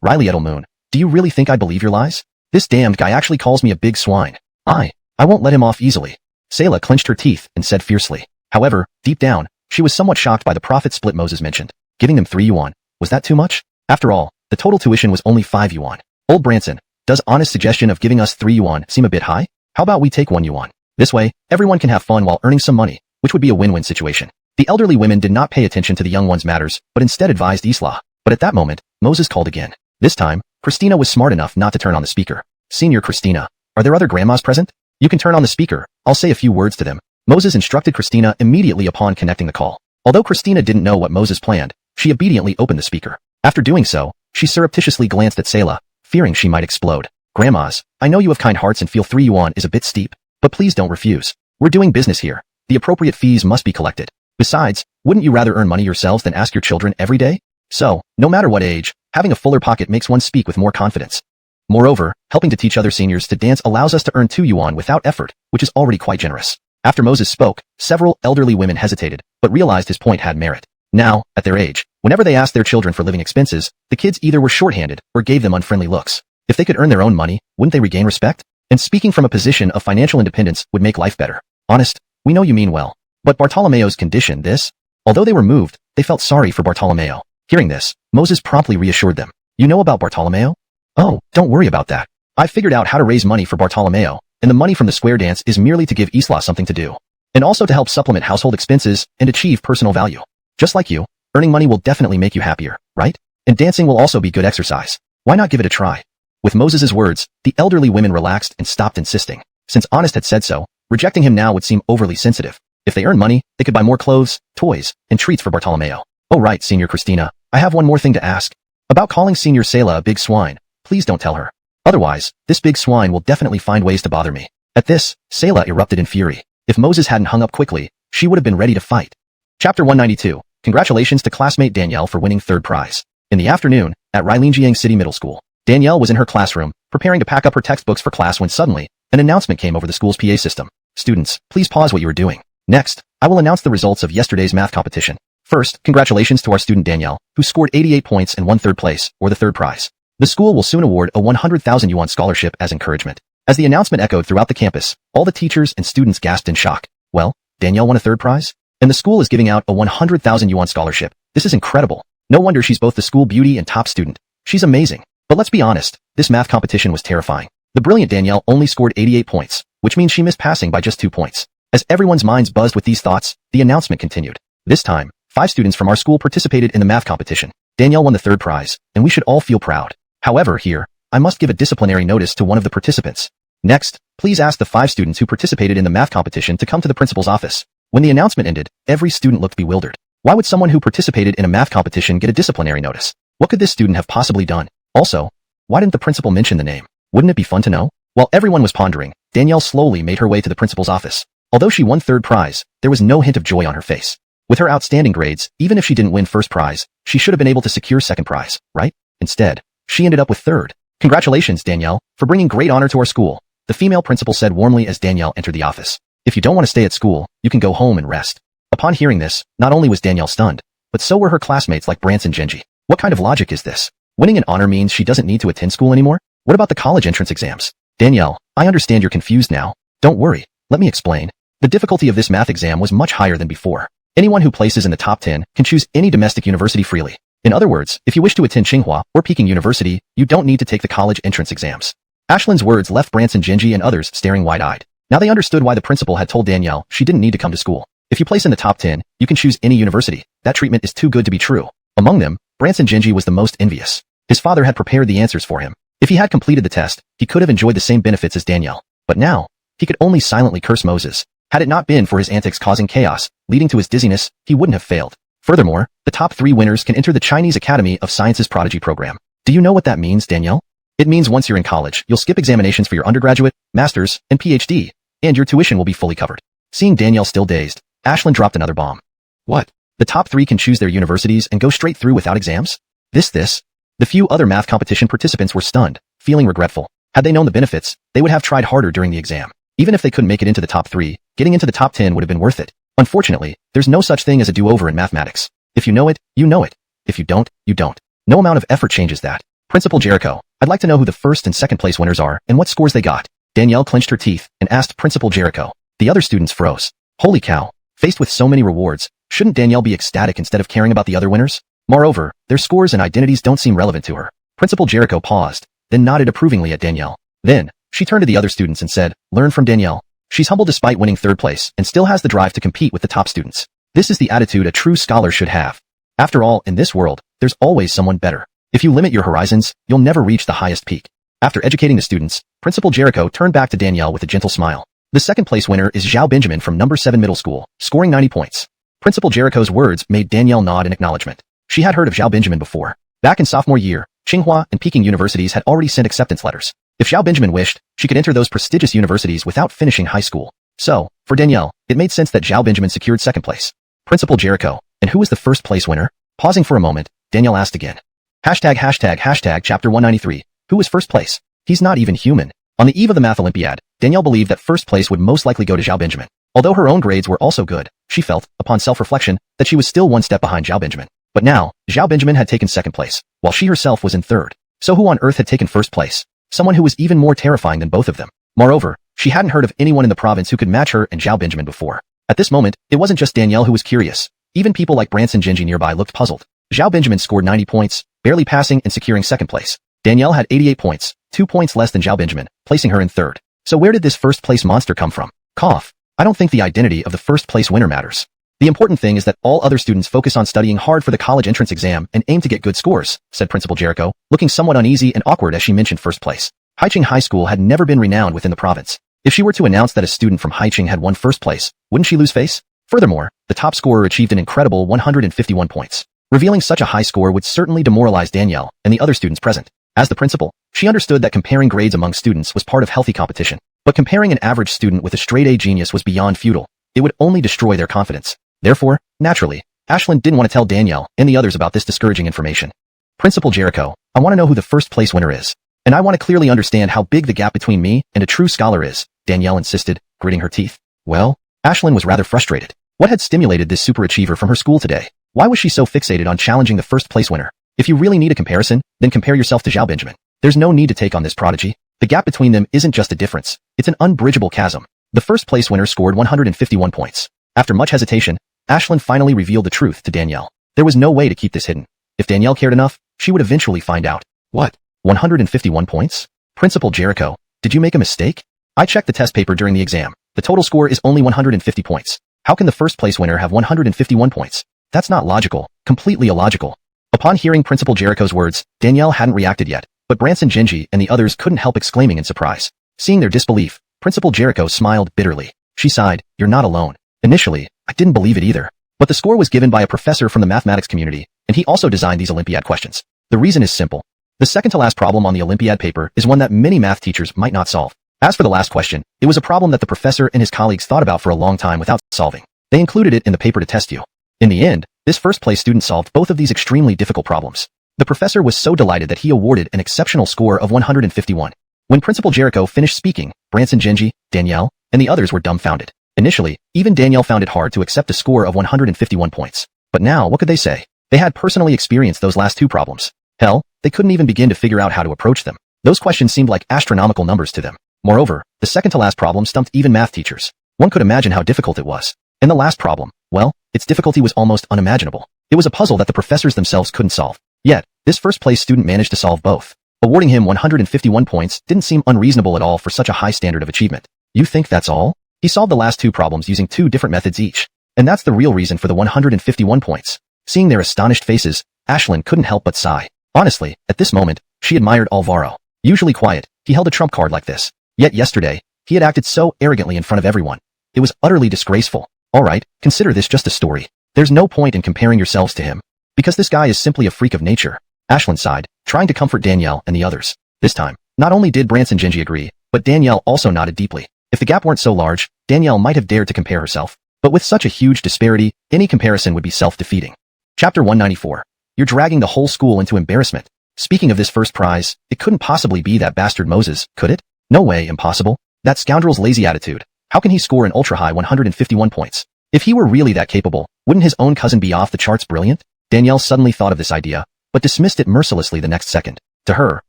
Riley Edelmoon, do you really think I believe your lies? This damned guy actually calls me a big swine. I won't let him off easily." Selah clenched her teeth and said fiercely. However, deep down, she was somewhat shocked by the profit split Moses mentioned. Giving them 3 yuan, was that too much? After all, the total tuition was only 5 yuan. "Old Branson, does Honest's suggestion of giving us 3 yuan seem a bit high? How about we take 1 yuan? This way, everyone can have fun while earning some money, which would be a win-win situation." The elderly women did not pay attention to the young one's matters, but instead advised Isla. But at that moment, Moses called again. This time, Christina was smart enough not to turn on the speaker. "Senior Christina, are there other grandmas present? You can turn on the speaker, I'll say a few words to them." Moses instructed Christina immediately upon connecting the call. Although Christina didn't know what Moses planned, she obediently opened the speaker. After doing so, she surreptitiously glanced at Selah, fearing she might explode. "Grandmas, I know you have kind hearts and feel 3 yuan is a bit steep, but please don't refuse. We're doing business here. The appropriate fees must be collected. Besides, Wouldn't you rather earn money yourselves than ask your children every day? So, no matter what age, having a fuller pocket makes one speak with more confidence. Moreover, helping to teach other seniors to dance allows us to earn 2 yuan without effort, which is already quite generous. After Moses spoke, several elderly women hesitated, but realized his point had merit. Now, at their age, whenever they asked their children for living expenses, the kids either were shorthanded or gave them unfriendly looks. If they could earn their own money, wouldn't they regain respect? And speaking from a position of financial independence would make life better. Honest, we know you mean well. But Bartolomeo's condition this? Although they were moved, they felt sorry for Bartolomeo. Hearing this, Moses promptly reassured them. You know about Bartolomeo? Oh, don't worry about that. I figured out how to raise money for Bartolomeo, and the money from the square dance is merely to give Isla something to do. And also to help supplement household expenses and achieve personal value. Just like you, earning money will definitely make you happier, right? And dancing will also be good exercise. Why not give it a try? With Moses's words, the elderly women relaxed and stopped insisting. Since Honest had said so, rejecting him now would seem overly sensitive. If they earned money, they could buy more clothes, toys, and treats for Bartolomeo. Oh right, Senior Christina, I have one more thing to ask. About calling Senior Selah a big swine, please don't tell her. Otherwise, this big swine will definitely find ways to bother me. At this, Selah erupted in fury. If Moses hadn't hung up quickly, she would have been ready to fight. Chapter 192. Congratulations to classmate Danielle for winning 3rd prize. In the afternoon, at Railinjiang City Middle School, Danielle was in her classroom, preparing to pack up her textbooks for class when suddenly, an announcement came over the school's PA system. Students, please pause what you are doing. Next, I will announce the results of yesterday's math competition. First, congratulations to our student Danielle, who scored 88 points and won 3rd place, or the 3rd prize. The school will soon award a 100,000 yuan scholarship as encouragement. As the announcement echoed throughout the campus, all the teachers and students gasped in shock. Well, Danielle won a 3rd prize? And the school is giving out a 100,000 yuan scholarship. This is incredible. No wonder she's both the school beauty and top student. She's amazing. But let's be honest, this math competition was terrifying. The brilliant Danielle only scored 88 points, which means she missed passing by just 2 points. As everyone's minds buzzed with these thoughts, the announcement continued. This time, 5 students from our school participated in the math competition. Danielle won the 3rd prize, and we should all feel proud. However, here, I must give a disciplinary notice to one of the participants. Next, please ask the 5 students who participated in the math competition to come to the principal's office. When the announcement ended, every student looked bewildered. Why would someone who participated in a math competition get a disciplinary notice? What could this student have possibly done? Also, why didn't the principal mention the name? Wouldn't it be fun to know? While everyone was pondering, Danielle slowly made her way to the principal's office. Although she won 3rd prize, there was no hint of joy on her face. With her outstanding grades, even if she didn't win 1st prize, she should have been able to secure 2nd prize, right? Instead, she ended up with 3rd. Congratulations, Danielle, for bringing great honor to our school, the female principal said warmly as Danielle entered the office. If you don't want to stay at school, you can go home and rest. Upon hearing this, not only was Danielle stunned, but so were her classmates like Brance and Genji. What kind of logic is this? Winning an honor means she doesn't need to attend school anymore? What about the college entrance exams? Danielle, I understand you're confused now. Don't worry, let me explain. The difficulty of this math exam was much higher than before. Anyone who places in the top 10 can choose any domestic university freely. In other words, if you wish to attend Tsinghua or Peking University, you don't need to take the college entrance exams. Ashlin's words left Brance and Genji and others staring wide-eyed. Now they understood why the principal had told Danielle she didn't need to come to school. If you place in the top 10, you can choose any university. That treatment is too good to be true. Among them, Brance and Genji was the most envious. His father had prepared the answers for him. If he had completed the test, he could have enjoyed the same benefits as Danielle. But now, he could only silently curse Moses. Had it not been for his antics causing chaos, leading to his dizziness, he wouldn't have failed. Furthermore, the top 3 winners can enter the Chinese Academy of Sciences Prodigy program. Do you know what that means, Danielle? It means once you're in college, you'll skip examinations for your undergraduate, master's, and PhD, and your tuition will be fully covered. Seeing Danielle still dazed, Ashlyn dropped another bomb. What? The top 3 can choose their universities and go straight through without exams? This. The few other math competition participants were stunned, feeling regretful. Had they known the benefits, they would have tried harder during the exam. Even if they couldn't make it into the top 3, getting into the top 10 would have been worth it. Unfortunately, there's no such thing as a do-over in mathematics. If you know it, you know it. If you don't, you don't. No amount of effort changes that. Principal Jericho, I'd like to know who the 1st and 2nd place winners are and what scores they got. Danielle clenched her teeth and asked Principal Jericho. The other students froze. Holy cow. Faced with so many rewards, shouldn't Danielle be ecstatic instead of caring about the other winners? Moreover, their scores and identities don't seem relevant to her. Principal Jericho paused, then nodded approvingly at Danielle. Then, she turned to the other students and said, learn from Danielle. She's humble despite winning 3rd place and still has the drive to compete with the top students. This is the attitude a true scholar should have. After all, in this world, there's always someone better. If you limit your horizons, you'll never reach the highest peak. After educating the students, Principal Jericho turned back to Danielle with a gentle smile. The 2nd place winner is Zhao Benjamin from number 7 middle school, scoring 90 points. Principal Jericho's words made Danielle nod in acknowledgement. She had heard of Zhao Benjamin before. Back in sophomore year, Tsinghua and Peking universities had already sent acceptance letters. If Zhao Benjamin wished, she could enter those prestigious universities without finishing high school. So, for Danielle, it made sense that Zhao Benjamin secured 2nd place. Principal Jericho, And who was the first place winner? Pausing for a moment, Danielle asked again. Chapter 193. Who was first place? He's not even human. On the eve of the Math Olympiad, Danielle believed that first place would most likely go to Zhao Benjamin. Although her own grades were also good, she felt, upon self-reflection, that she was still one step behind Zhao Benjamin. But now, Zhao Benjamin had taken second place, while she herself was in third. So who on earth had taken first place? Someone who was even more terrifying than both of them. Moreover, she hadn't heard of anyone in the province who could match her and Zhao Benjamin before. At this moment, it wasn't just Danielle who was curious. Even people like Branson Genji nearby looked puzzled. Zhao Benjamin scored 90 points, barely passing and securing second place. Danielle had 88 points, 2 points less than Zhao Benjamin, placing her in third. So where did this first place monster come from? Cough. I don't think the identity of the first place winner matters. The important thing is that all other students focus on studying hard for the college entrance exam and aim to get good scores, said Principal Jericho, looking somewhat uneasy and awkward as she mentioned first place. Haicheng High School had never been renowned within the province. If she were to announce that a student from Haicheng had won first place, wouldn't she lose face? Furthermore, the top scorer achieved an incredible 151 points. Revealing such a high score would certainly demoralize Danielle and the other students present. As the principal, she understood that comparing grades among students was part of healthy competition. But comparing an average student with a straight-A genius was beyond futile. It would only destroy their confidence. Therefore, naturally, Ashlyn didn't want to tell Danielle and the others about this discouraging information. Principal Jericho, I want to know who the first place winner is. And I want to clearly understand how big the gap between me and a true scholar is, Danielle insisted, gritting her teeth. Well, Ashlyn was rather frustrated. What had stimulated this superachiever from her school today? Why was she so fixated on challenging the first place winner? If you really need a comparison, then compare yourself to Zhao Benjamin. There's no need to take on this prodigy. The gap between them isn't just a difference. It's an unbridgeable chasm. The first place winner scored 151 points. After much hesitation, Ashlyn finally revealed the truth to Danielle. There was no way to keep this hidden. If Danielle cared enough, she would eventually find out. What? 151 points? Principal Jericho, did you make a mistake? I checked the test paper during the exam. The total score is only 150 points. How can the first place winner have 151 points? That's not logical. Completely illogical. Upon hearing Principal Jericho's words, Danielle hadn't reacted yet, but Branson Genji and the others couldn't help exclaiming in surprise. Seeing their disbelief, Principal Jericho smiled bitterly. She sighed, "You're not alone. Initially, I didn't believe it either. But the score was given by a professor from the mathematics community, and he also designed these Olympiad questions. The reason is simple. The second-to-last problem on the Olympiad paper is one that many math teachers might not solve. As for the last question, it was a problem that the professor and his colleagues thought about for a long time without solving. They included it in the paper to test you. In the end, this first-place student solved both of these extremely difficult problems. The professor was so delighted that he awarded an exceptional score of 151. When Principal Jericho finished speaking, Branson Genji, Danielle, and the others were dumbfounded. Initially, even Danielle found it hard to accept a score of 151 points. But now, what could they say? They had personally experienced those last two problems. Hell, they couldn't even begin to figure out how to approach them. Those questions seemed like astronomical numbers to them. Moreover, the second-to-last problem stumped even math teachers. One could imagine how difficult it was. And the last problem, well, its difficulty was almost unimaginable. It was a puzzle that the professors themselves couldn't solve. Yet, this first-place student managed to solve both. Awarding him 151 points didn't seem unreasonable at all for such a high standard of achievement. You think that's all? He solved the last two problems using two different methods each. And that's the real reason for the 151 points. Seeing their astonished faces, Ashlyn couldn't help but sigh. Honestly, at this moment, she admired Alvaro. Usually quiet, he held a trump card like this. Yet yesterday, he had acted so arrogantly in front of everyone. It was utterly disgraceful. Alright, consider this just a story. There's no point in comparing yourselves to him. Because this guy is simply a freak of nature. Ashlyn sighed, trying to comfort Danielle and the others. This time, not only did Branson Genji agree, but Danielle also nodded deeply. If the gap weren't so large, Danielle might have dared to compare herself. But with such a huge disparity, any comparison would be self-defeating. Chapter 194. You're dragging the whole school into embarrassment. Speaking of this first prize, it couldn't possibly be that bastard Moses, could it? No way, impossible. That scoundrel's lazy attitude. How can he score an ultra-high 151 points? If he were really that capable, wouldn't his own cousin be off the charts brilliant? Danielle suddenly thought of this idea, but dismissed it mercilessly the next second. To her,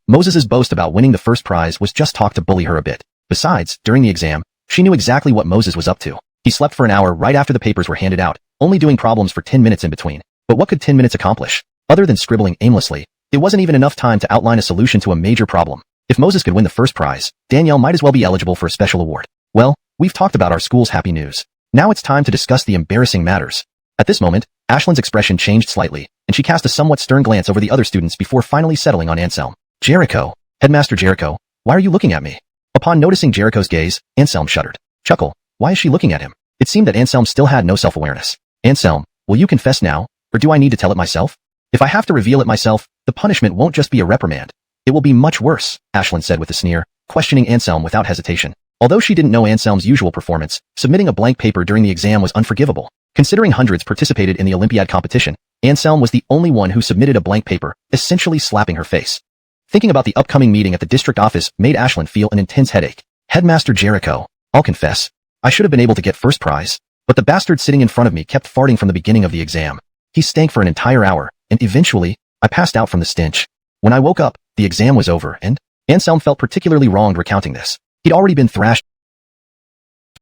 Moses's boast about winning the first prize was just talk to bully her a bit. Besides, during the exam, she knew exactly what Moses was up to. He slept for an hour right after the papers were handed out, only doing problems for 10 minutes in between. But what could 10 minutes accomplish? Other than scribbling aimlessly, it wasn't even enough time to outline a solution to a major problem. If Moses could win the first prize, Danielle might as well be eligible for a special award. Well, we've talked about our school's happy news. Now it's time to discuss the embarrassing matters. At this moment, Ashlyn's expression changed slightly, and she cast a somewhat stern glance over the other students before finally settling on Anselm. Jericho. Headmaster Jericho, why are you looking at me? Upon noticing Jericho's gaze, Anselm shuddered. Chuckle, why is she looking at him? It seemed that Anselm still had no self-awareness. Anselm, will you confess now, or do I need to tell it myself? If I have to reveal it myself, the punishment won't just be a reprimand. It will be much worse, Ashlyn said with a sneer, questioning Anselm without hesitation. Although she didn't know Anselm's usual performance, submitting a blank paper during the exam was unforgivable. Considering hundreds participated in the Olympiad competition, Anselm was the only one who submitted a blank paper, essentially slapping her face. Thinking about the upcoming meeting at the district office made Ashlyn feel an intense headache. Headmaster Jericho, I'll confess, I should have been able to get first prize, but the bastard sitting in front of me kept farting from the beginning of the exam. He stank for an entire hour, and eventually, I passed out from the stench. When I woke up, the exam was over, and Anselm felt particularly wronged recounting this. He'd already been thrashed.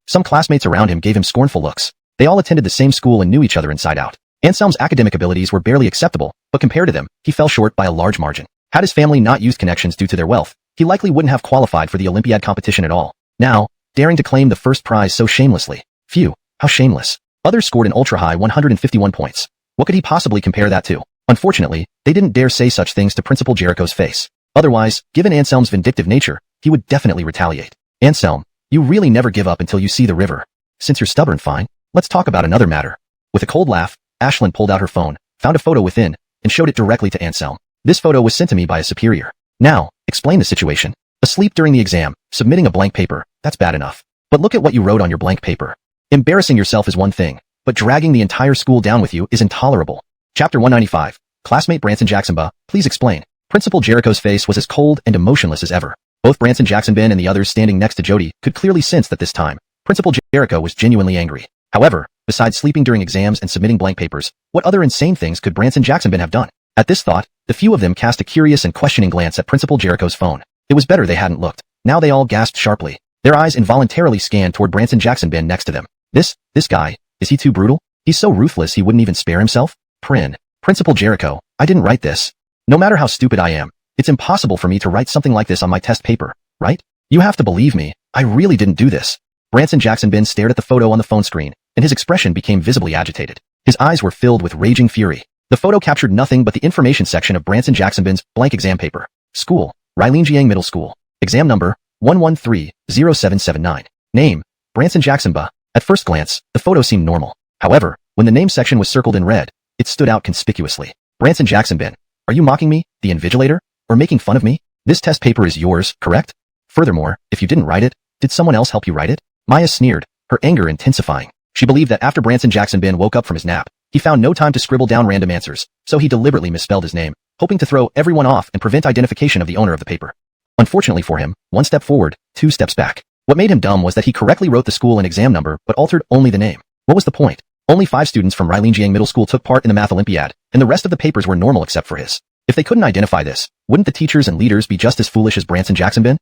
Some classmates around him gave him scornful looks. They all attended the same school and knew each other inside out. Anselm's academic abilities were barely acceptable, but compared to them, he fell short by a large margin. Had his family not used connections due to their wealth, he likely wouldn't have qualified for the Olympiad competition at all. Now, daring to claim the first prize so shamelessly. Phew, how shameless. Others scored an ultra-high 151 points. What could he possibly compare that to? Unfortunately, they didn't dare say such things to Principal Jericho's face. Otherwise, given Anselm's vindictive nature, he would definitely retaliate. Anselm, you really never give up until you see the river. Since you're stubborn, fine. Let's talk about another matter. With a cold laugh, Ashlyn pulled out her phone, found a photo within, and showed it directly to Anselm. This photo was sent to me by a superior. Now, explain the situation. Asleep during the exam, submitting a blank paper, that's bad enough. But look at what you wrote on your blank paper. Embarrassing yourself is one thing, but dragging the entire school down with you is intolerable. Chapter 195. Classmate Branson Jacksonba, please explain. Principal Jericho's face was as cold and emotionless as ever. Both Branson Jacksonben and the others standing next to Jody could clearly sense that this time, Principal Jericho was genuinely angry. However, besides sleeping during exams and submitting blank papers, what other insane things could Branson Jacksonben have done? At this thought, the few of them cast a curious and questioning glance at Principal Jericho's phone. It was better they hadn't looked. Now they all gasped sharply. Their eyes involuntarily scanned toward Branson Jacksonben next to them. This guy, is he too brutal? He's so ruthless he wouldn't even spare himself? Principal Jericho, I didn't write this. No matter how stupid I am, it's impossible for me to write something like this on my test paper, right? You have to believe me, I really didn't do this. Branson Jacksonben stared at the photo on the phone screen, and his expression became visibly agitated. His eyes were filled with raging fury. The photo captured nothing but the information section of Branson Jacksonben's blank exam paper. School, Jiang Middle School. Exam number, 1130779. Name, Branson Jacksonba. At first glance, the photo seemed normal. However, when the name section was circled in red, it stood out conspicuously. Branson Jacksonben, are you mocking me, the invigilator, or making fun of me? This test paper is yours, correct? Furthermore, if you didn't write it, did someone else help you write it? Maya sneered, her anger intensifying. She believed that after Branson Jacksonben woke up from his nap, he found no time to scribble down random answers, so he deliberately misspelled his name, hoping to throw everyone off and prevent identification of the owner of the paper. Unfortunately for him, 1 step forward, 2 steps back. What made him dumb was that he correctly wrote the school and exam number but altered only the name. What was the point? Only 5 students from Jiang Middle School took part in the Math Olympiad, and the rest of the papers were normal except for his. If they couldn't identify this, wouldn't the teachers and leaders be just as foolish as Branson Jacksonben?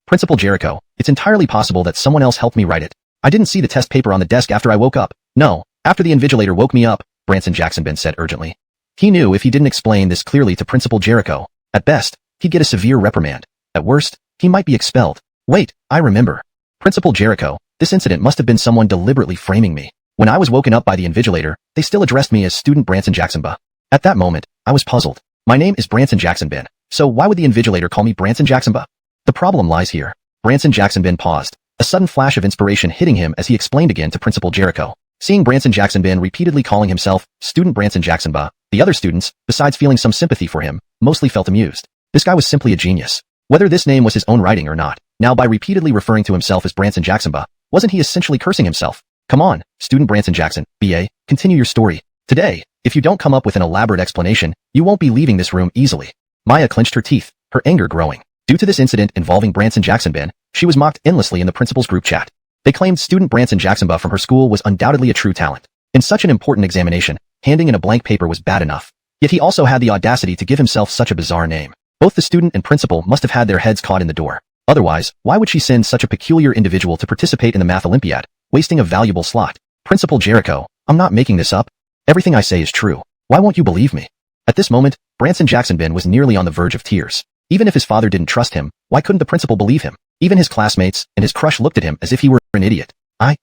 Principal Jericho, it's entirely possible that someone else helped me write it. I didn't see the test paper on the desk after I woke up. No, after the invigilator woke me up, Branson Jacksonben said urgently. He knew if he didn't explain this clearly to Principal Jericho, at best, he'd get a severe reprimand. At worst, he might be expelled. Wait, I remember. Principal Jericho, this incident must have been someone deliberately framing me. When I was woken up by the invigilator, they still addressed me as student Branson Jacksonba. At that moment, I was puzzled. My name is Branson Jacksonben, so why would the invigilator call me Branson Jacksonba? The problem lies here. Branson Jacksonben paused, a sudden flash of inspiration hitting him as he explained again to Principal Jericho. Seeing Branson Jacksonben repeatedly calling himself student Branson Jacksonba, the other students, besides feeling some sympathy for him, mostly felt amused. This guy was simply a genius. Whether this name was his own writing or not, now by repeatedly referring to himself as Branson Jacksonba, wasn't he essentially cursing himself? Come on, student Branson Jackson, BA, continue your story. Today, if you don't come up with an elaborate explanation, you won't be leaving this room easily. Maya clenched her teeth, her anger growing. Due to this incident involving Branson Jacksonben, she was mocked endlessly in the principal's group chat. They claimed student Branson Jacksonba from her school was undoubtedly a true talent. In such an important examination, handing in a blank paper was bad enough. Yet he also had the audacity to give himself such a bizarre name. Both the student and principal must have had their heads caught in the door. Otherwise, why would she send such a peculiar individual to participate in the Math Olympiad, wasting a valuable slot? Principal Jericho, I'm not making this up. Everything I say is true. Why won't you believe me? At this moment, Branson Jacksonben was nearly on the verge of tears. Even if his father didn't trust him, why couldn't the principal believe him? Even his classmates and his crush looked at him as if he were an idiot.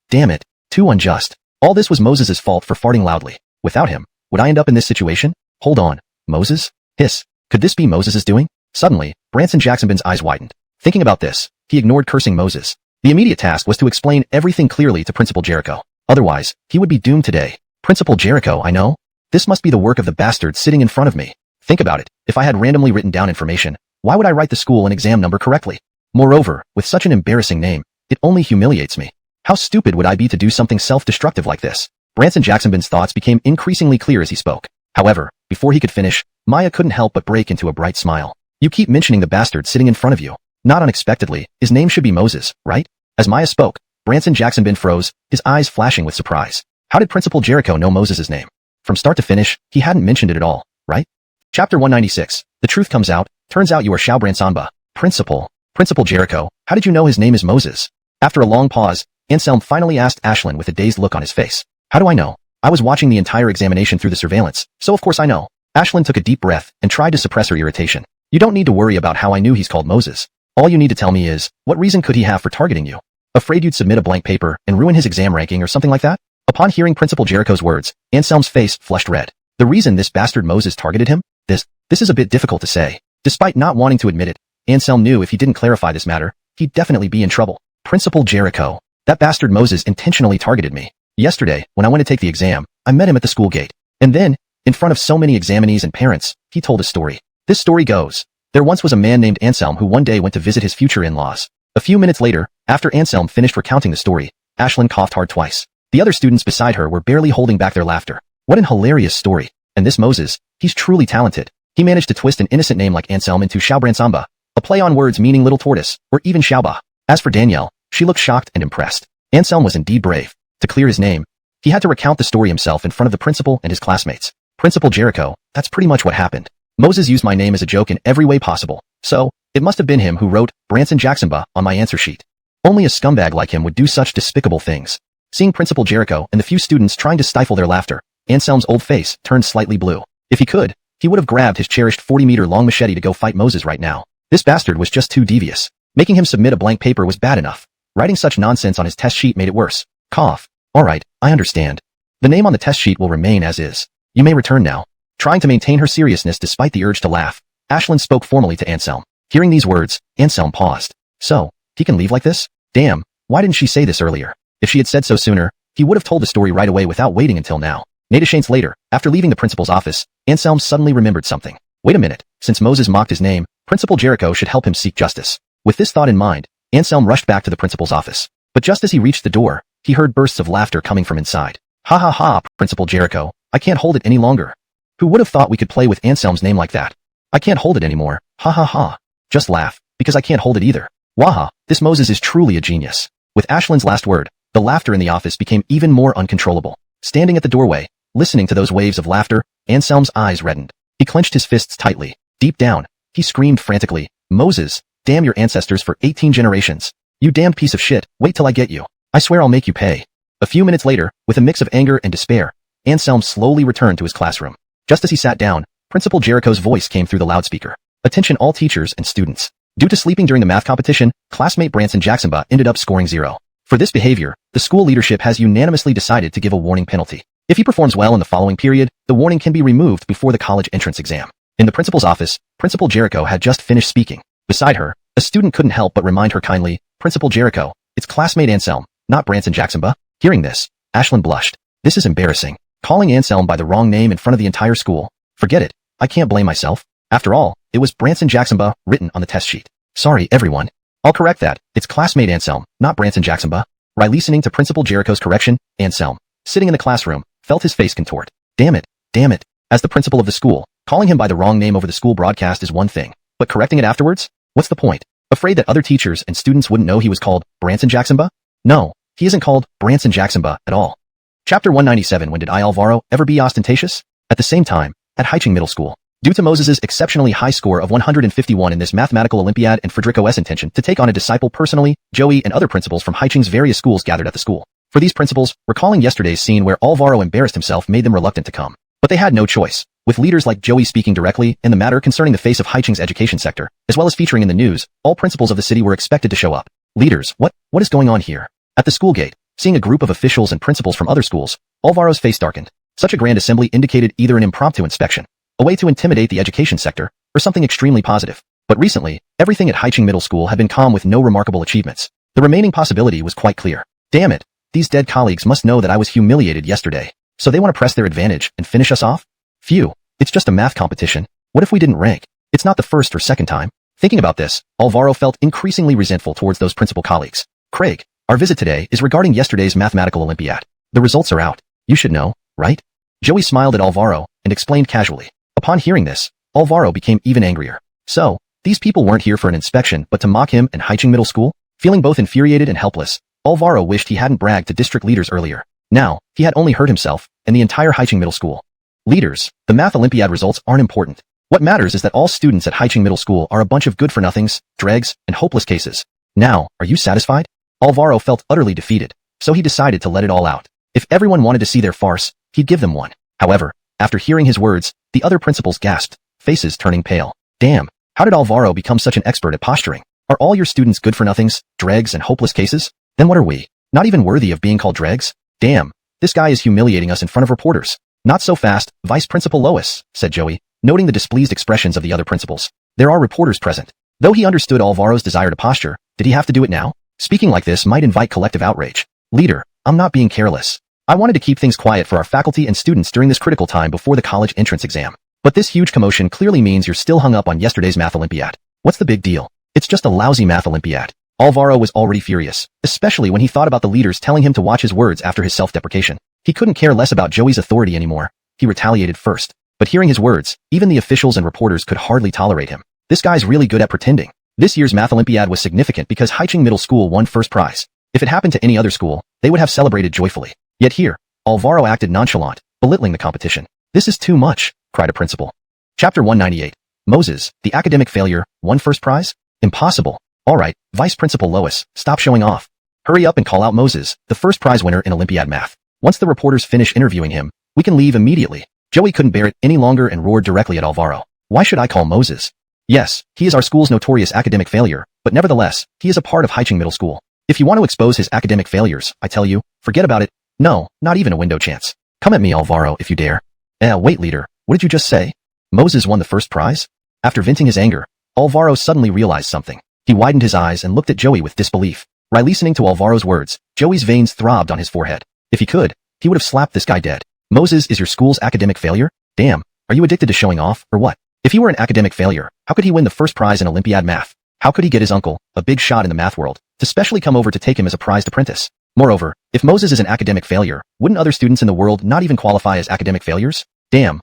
Damn it. Too unjust. All this was Moses' fault for farting loudly. Without him, would I end up in this situation? Hold on. Moses? Hiss. Could this be Moses' doing? Suddenly, Branson Jacksonben's eyes widened. Thinking about this, he ignored cursing Moses. The immediate task was to explain everything clearly to Principal Jericho. Otherwise, he would be doomed today. Principal Jericho, I know. This must be the work of the bastard sitting in front of me. Think about it. If I had randomly written down information, why would I write the school and exam number correctly? Moreover, with such an embarrassing name, It only humiliates me. How stupid would I be to do something self-destructive like this? Branson Jackson's thoughts became increasingly clear as he spoke. However, before he could finish, Maya couldn't help but break into a bright smile. You keep mentioning the bastard sitting in front of you. Not unexpectedly, his name should be Moses, right? As Maya spoke, Branson Jackson froze, his eyes flashing with surprise. How did Principal Jericho know Moses' name? From start to finish, he hadn't mentioned it at all, right? Chapter 196. The truth comes out. Turns out you are Xiao Bransanba. Principal Jericho, how did you know his name is Moses? After a long pause, Anselm finally asked Ashlyn with a dazed look on his face. How do I know? I was watching the entire examination through the surveillance, so of course I know. Ashlyn took a deep breath and tried to suppress her irritation. You don't need to worry about how I knew he's called Moses. All you need to tell me is, what reason could he have for targeting you? Afraid you'd submit a blank paper and ruin his exam ranking or something like that? Upon hearing Principal Jericho's words, Anselm's face flushed red. The reason this bastard Moses targeted him? This is a bit difficult to say. Despite not wanting to admit it, Anselm knew if he didn't clarify this matter, he'd definitely be in trouble. Principal Jericho. That bastard Moses intentionally targeted me. Yesterday, when I went to take the exam, I met him at the school gate. And then, in front of so many examinees and parents, he told a story. This story goes. There once was a man named Anselm who one day went to visit his future in-laws. A few minutes later, after Anselm finished recounting the story, Ashlyn coughed hard twice. The other students beside her were barely holding back their laughter. What an hilarious story. And this Moses, he's truly talented. He managed to twist an innocent name like Anselm into Xiao Bransamba, a play on words meaning little tortoise, or even Xiaoba. As for Danielle, she looked shocked and impressed. Anselm was indeed brave. To clear his name, he had to recount the story himself in front of the principal and his classmates. Principal Jericho, that's pretty much what happened. Moses used my name as a joke in every way possible, so it must have been him who wrote Branson Jacksonba on my answer sheet. Only a scumbag like him would do such despicable things. Seeing Principal Jericho and the few students trying to stifle their laughter, Anselm's old face turned slightly blue. If he could, he would have grabbed his cherished 40-meter-long machete to go fight Moses right now. This bastard was just too devious. Making him submit a blank paper was bad enough. Writing such nonsense on his test sheet made it worse. Cough. Alright, I understand. The name on the test sheet will remain as is. You may return now. Trying to maintain her seriousness despite the urge to laugh, Ashlyn spoke formally to Anselm. Hearing these words, Anselm paused. So, he can leave like this? Damn, why didn't she say this earlier? If she had said so sooner, he would have told the story right away without waiting until now. Nadeshanes later, after leaving the principal's office, Anselm suddenly remembered something. Wait a minute, since Moses mocked his name, Principal Jericho should help him seek justice. With this thought in mind, Anselm rushed back to the principal's office. But just as he reached the door, he heard bursts of laughter coming from inside. Ha ha ha, Principal Jericho, I can't hold it any longer. Who would have thought we could play with Anselm's name like that? I can't hold it anymore. Ha ha ha. Just laugh, because I can't hold it either. Waha, this Moses is truly a genius. With Ashlyn's last word, the laughter in the office became even more uncontrollable. Standing at the doorway, listening to those waves of laughter, Anselm's eyes reddened. He clenched his fists tightly. Deep down, he screamed frantically, Moses, damn your ancestors for 18 generations. You damned piece of shit, wait till I get you. I swear I'll make you pay. A few minutes later, with a mix of anger and despair, Anselm slowly returned to his classroom. Just as he sat down, Principal Jericho's voice came through the loudspeaker. Attention all teachers and students. Due to sleeping during the math competition, classmate Branson Jacksonba ended up scoring 0. For this behavior, the school leadership has unanimously decided to give a warning penalty. If he performs well in the following period, the warning can be removed before the college entrance exam. In the principal's office, Principal Jericho had just finished speaking. Beside her, a student couldn't help but remind her kindly, Principal Jericho, it's classmate Anselm, not Branson Jacksonba. Hearing this, Ashlyn blushed. This is embarrassing. Calling Anselm by the wrong name in front of the entire school. Forget it. I can't blame myself. After all, it was Branson Jacksonba written on the test sheet. Sorry, everyone. I'll correct that. It's classmate Anselm, not Branson Jacksonba. While listening to Principal Jericho's correction, Anselm, sitting in the classroom, felt his face contort. Damn it. As the principal of the school, calling him by the wrong name over the school broadcast is one thing, but correcting it afterwards? What's the point? Afraid that other teachers and students wouldn't know he was called Branson Jacksonba? No, he isn't called Branson Jacksonba at all. Chapter 197. When did Alvaro ever be ostentatious? At the same time, at Haiching Middle School. Due to Moses' exceptionally high score of 151 in this mathematical Olympiad and Frederico's intention to take on a disciple personally, Joey and other principals from Haiching's various schools gathered at the school. For these principals, recalling yesterday's scene where Alvaro embarrassed himself made them reluctant to come. But they had no choice. With leaders like Joey speaking directly in the matter concerning the face of Haiching's education sector, as well as featuring in the news, all principals of the city were expected to show up. Leaders, what is going on here? At the school gate, seeing a group of officials and principals from other schools, Alvaro's face darkened. Such a grand assembly indicated either an impromptu inspection, a way to intimidate the education sector, or something extremely positive. But recently, everything at Haiching Middle School had been calm with no remarkable achievements. The remaining possibility was quite clear. Damn it, these dead colleagues must know that I was humiliated yesterday. So they want to press their advantage and finish us off? Phew, it's just a math competition. What if we didn't rank? It's not the first or second time. Thinking about this, Alvaro felt increasingly resentful towards those principal colleagues. Craig, our visit today is regarding yesterday's mathematical Olympiad. The results are out. You should know, right? Joey smiled at Alvaro and explained casually. Upon hearing this, Alvaro became even angrier. So, these people weren't here for an inspection but to mock him and Haicheng Middle School? Feeling both infuriated and helpless, Alvaro wished he hadn't bragged to district leaders earlier. Now, he had only hurt himself and the entire Haicheng Middle School. Leaders, the math Olympiad results aren't important. What matters is that all students at Haicheng Middle School are a bunch of good-for-nothings, dregs, and hopeless cases. Now, are you satisfied? Alvaro felt utterly defeated, so he decided to let it all out. If everyone wanted to see their farce, he'd give them one. However, after hearing his words, the other principals gasped, faces turning pale. Damn, how did Alvaro become such an expert at posturing? Are all your students good-for-nothings, dregs, and hopeless cases? Then what are we? Not even worthy of being called dregs? Damn, this guy is humiliating us in front of reporters. Not so fast, Vice Principal Lois, said Joey, noting the displeased expressions of the other principals. There are reporters present. Though he understood Alvaro's desire to posture, did he have to do it now? Speaking like this might invite collective outrage. Leader, I'm not being careless. I wanted to keep things quiet for our faculty and students during this critical time before the college entrance exam. But this huge commotion clearly means you're still hung up on yesterday's math Olympiad. What's the big deal? It's just a lousy math Olympiad. Alvaro was already furious, especially when he thought about the leaders telling him to watch his words after his self-deprecation. He couldn't care less about Joey's authority anymore. He retaliated first. But hearing his words, even the officials and reporters could hardly tolerate him. This guy's really good at pretending. This year's math Olympiad was significant because Haicheng Middle School won first prize. If it happened to any other school, they would have celebrated joyfully. Yet here, Alvaro acted nonchalant, belittling the competition. This is too much, cried a principal. Chapter 198. Moses, the academic failure, won first prize? Impossible. Alright, Vice Principal Lois, stop showing off. Hurry up and call out Moses, the first prize winner in Olympiad math. Once the reporters finish interviewing him, we can leave immediately. Joey couldn't bear it any longer and roared directly at Alvaro. Why should I call Moses? Yes, he is our school's notorious academic failure, but nevertheless, he is a part of Haicheng Middle School. If you want to expose his academic failures, I tell you, forget about it. No, not even a window chance. Come at me, Alvaro, if you dare. Wait, leader, what did you just say? Moses won the first prize? After venting his anger, Alvaro suddenly realized something. He widened his eyes and looked at Joey with disbelief. While listening to Alvaro's words, Joey's veins throbbed on his forehead. If he could, he would have slapped this guy dead. Moses is your school's academic failure? Damn, are you addicted to showing off, or what? If he were an academic failure, how could he win the first prize in Olympiad math? How could he get his uncle, a big shot in the math world, to specially come over to take him as a prized apprentice? Moreover, if Moses is an academic failure, wouldn't other students in the world not even qualify as academic failures? Damn.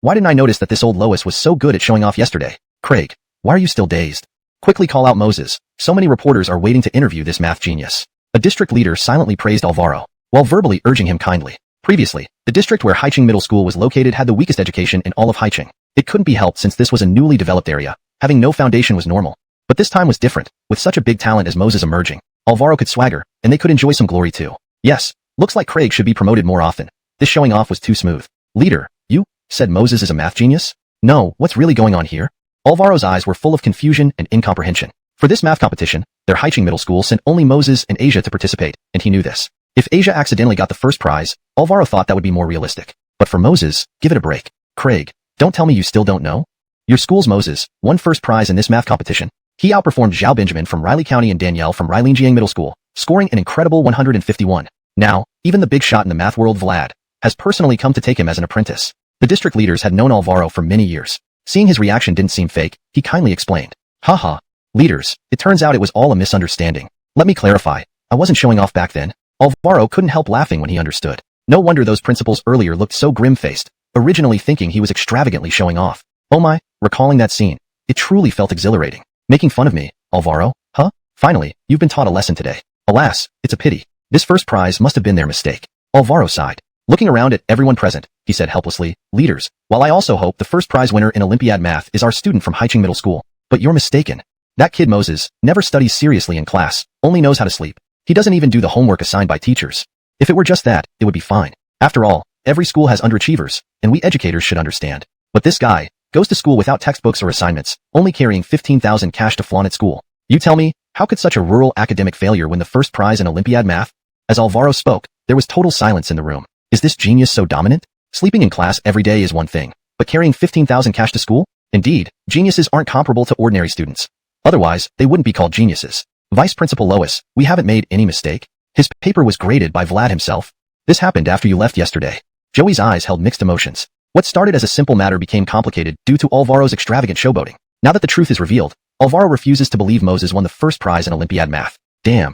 Why didn't I notice that this old Lois was so good at showing off yesterday? Craig, why are you still dazed? Quickly call out Moses. So many reporters are waiting to interview this math genius. A district leader silently praised Alvaro, while verbally urging him kindly. Previously, the district where Haicheng Middle School was located had the weakest education in all of Haicheng. It couldn't be helped since this was a newly developed area. Having no foundation was normal. But this time was different. With such a big talent as Moses emerging, Alvaro could swagger, and they could enjoy some glory too. Yes, looks like Craig should be promoted more often. This showing off was too smooth. Leader, you said Moses is a math genius? No, what's really going on here? Alvaro's eyes were full of confusion and incomprehension. For this math competition, their Haicheng Middle School sent only Moses and Asia to participate, and he knew this. If Asia accidentally got the first prize, Alvaro thought that would be more realistic. But for Moses, give it a break. Craig, don't tell me you still don't know? Your school's Moses won first prize in this math competition. He outperformed Zhao Benjamin from Riley County and Danielle from Rilingjiang Middle School, scoring an incredible 151. Now, even the big shot in the math world Vlad has personally come to take him as an apprentice. The district leaders had known Alvaro for many years. Seeing his reaction didn't seem fake, he kindly explained. Haha. Leaders, it turns out it was all a misunderstanding. Let me clarify. I wasn't showing off back then. Alvaro couldn't help laughing when he understood. No wonder those principals earlier looked so grim-faced, originally thinking he was extravagantly showing off. Oh my, recalling that scene, it truly felt exhilarating. Making fun of me, Alvaro? Huh? Finally, you've been taught a lesson today. Alas, it's a pity. This first prize must have been their mistake. Alvaro sighed. Looking around at everyone present, he said helplessly, Leaders, while I also hope the first prize winner in Olympiad math is our student from Haicheng Middle School, but you're mistaken. That kid Moses never studies seriously in class, only knows how to sleep. He doesn't even do the homework assigned by teachers. If it were just that, it would be fine. After all, every school has underachievers, and we educators should understand. But this guy goes to school without textbooks or assignments, only carrying 15,000 cash to flaunt at school. You tell me, how could such a rural academic failure win the first prize in Olympiad math? As Alvaro spoke, there was total silence in the room. Is this genius so dominant? Sleeping in class every day is one thing, but carrying 15,000 cash to school? Indeed, geniuses aren't comparable to ordinary students. Otherwise, they wouldn't be called geniuses. Vice Principal Lois, we haven't made any mistake. His paper was graded by Vlad himself. This happened after you left yesterday. Joey's eyes held mixed emotions. What started as a simple matter became complicated due to Alvaro's extravagant showboating. Now that the truth is revealed, Alvaro refuses to believe Moses won the first prize in Olympiad math. Damn.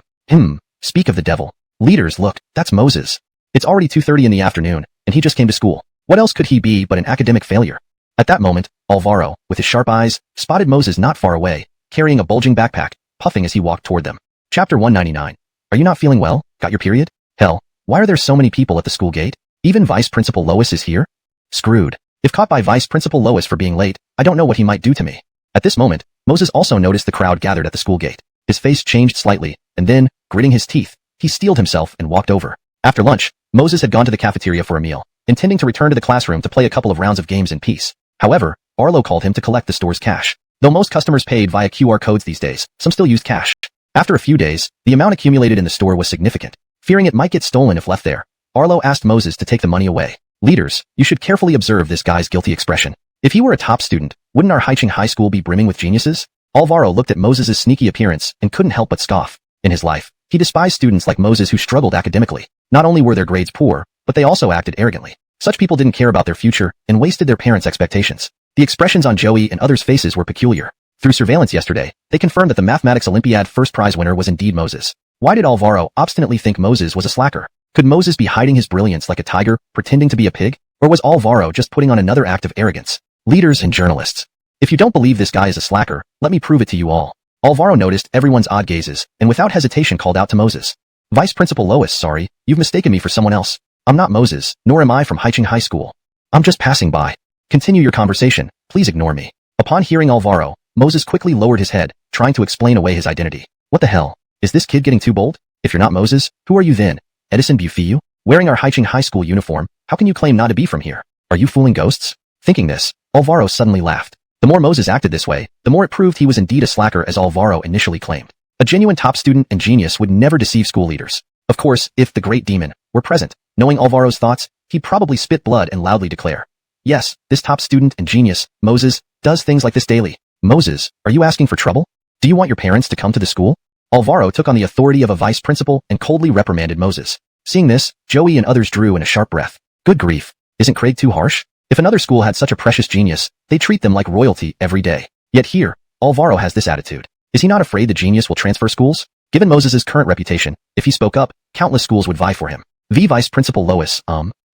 Speak of the devil. Leaders, look, that's Moses. It's already 2:30 in the afternoon, and he just came to school. What else could he be but an academic failure? At that moment, Alvaro, with his sharp eyes, spotted Moses not far away, carrying a bulging backpack, puffing as he walked toward them. Chapter 199. Are you not feeling well? Got your period? Hell, why are there so many people at the school gate? Even Vice Principal Lois is here? Screwed. If caught by Vice Principal Lois for being late, I don't know what he might do to me. At this moment, Moses also noticed the crowd gathered at the school gate. His face changed slightly, and then, gritting his teeth, he steeled himself and walked over. After lunch, Moses had gone to the cafeteria for a meal, intending to return to the classroom to play a couple of rounds of games in peace. However, Arlo called him to collect the store's cash. Though most customers paid via QR codes these days, some still used cash. After a few days, the amount accumulated in the store was significant. Fearing it might get stolen if left there, Arlo asked Moses to take the money away. Leaders, you should carefully observe this guy's guilty expression. If he were a top student, wouldn't our Haicheng High School be brimming with geniuses? Alvaro looked at Moses' sneaky appearance and couldn't help but scoff. In his life, he despised students like Moses who struggled academically. Not only were their grades poor, but they also acted arrogantly. Such people didn't care about their future and wasted their parents' expectations. The expressions on Joey and others' faces were peculiar. Through surveillance yesterday, they confirmed that the Mathematics Olympiad first prize winner was indeed Moses. Why did Alvaro obstinately think Moses was a slacker? Could Moses be hiding his brilliance like a tiger, pretending to be a pig? Or was Alvaro just putting on another act of arrogance? Leaders and journalists. If you don't believe this guy is a slacker, let me prove it to you all. Alvaro noticed everyone's odd gazes, and without hesitation called out to Moses. Vice Principal Lois, sorry, you've mistaken me for someone else. I'm not Moses, nor am I from Haicheng High School. I'm just passing by. Continue your conversation, please ignore me. Upon hearing Alvaro, Moses quickly lowered his head, trying to explain away his identity. What the hell? Is this kid getting too bold? If you're not Moses, who are you then? Edison Bufiu? Wearing our Haicheng High School uniform, how can you claim not to be from here? Are you fooling ghosts? Thinking this, Alvaro suddenly laughed. The more Moses acted this way, the more it proved he was indeed a slacker as Alvaro initially claimed. A genuine top student and genius would never deceive school leaders. Of course, if the great demon were present, knowing Alvaro's thoughts, he'd probably spit blood and loudly declare, yes, this top student and genius, Moses, does things like this daily. Moses, are you asking for trouble? Do you want your parents to come to the school? Alvaro took on the authority of a vice principal and coldly reprimanded Moses. Seeing this, Joey and others drew in a sharp breath. Good grief. Isn't Craig too harsh? If another school had such a precious genius, they treat them like royalty every day. Yet here, Alvaro has this attitude. Is he not afraid the genius will transfer schools? Given Moses' current reputation, if he spoke up, countless schools would vie for him. Vice Principal Lois,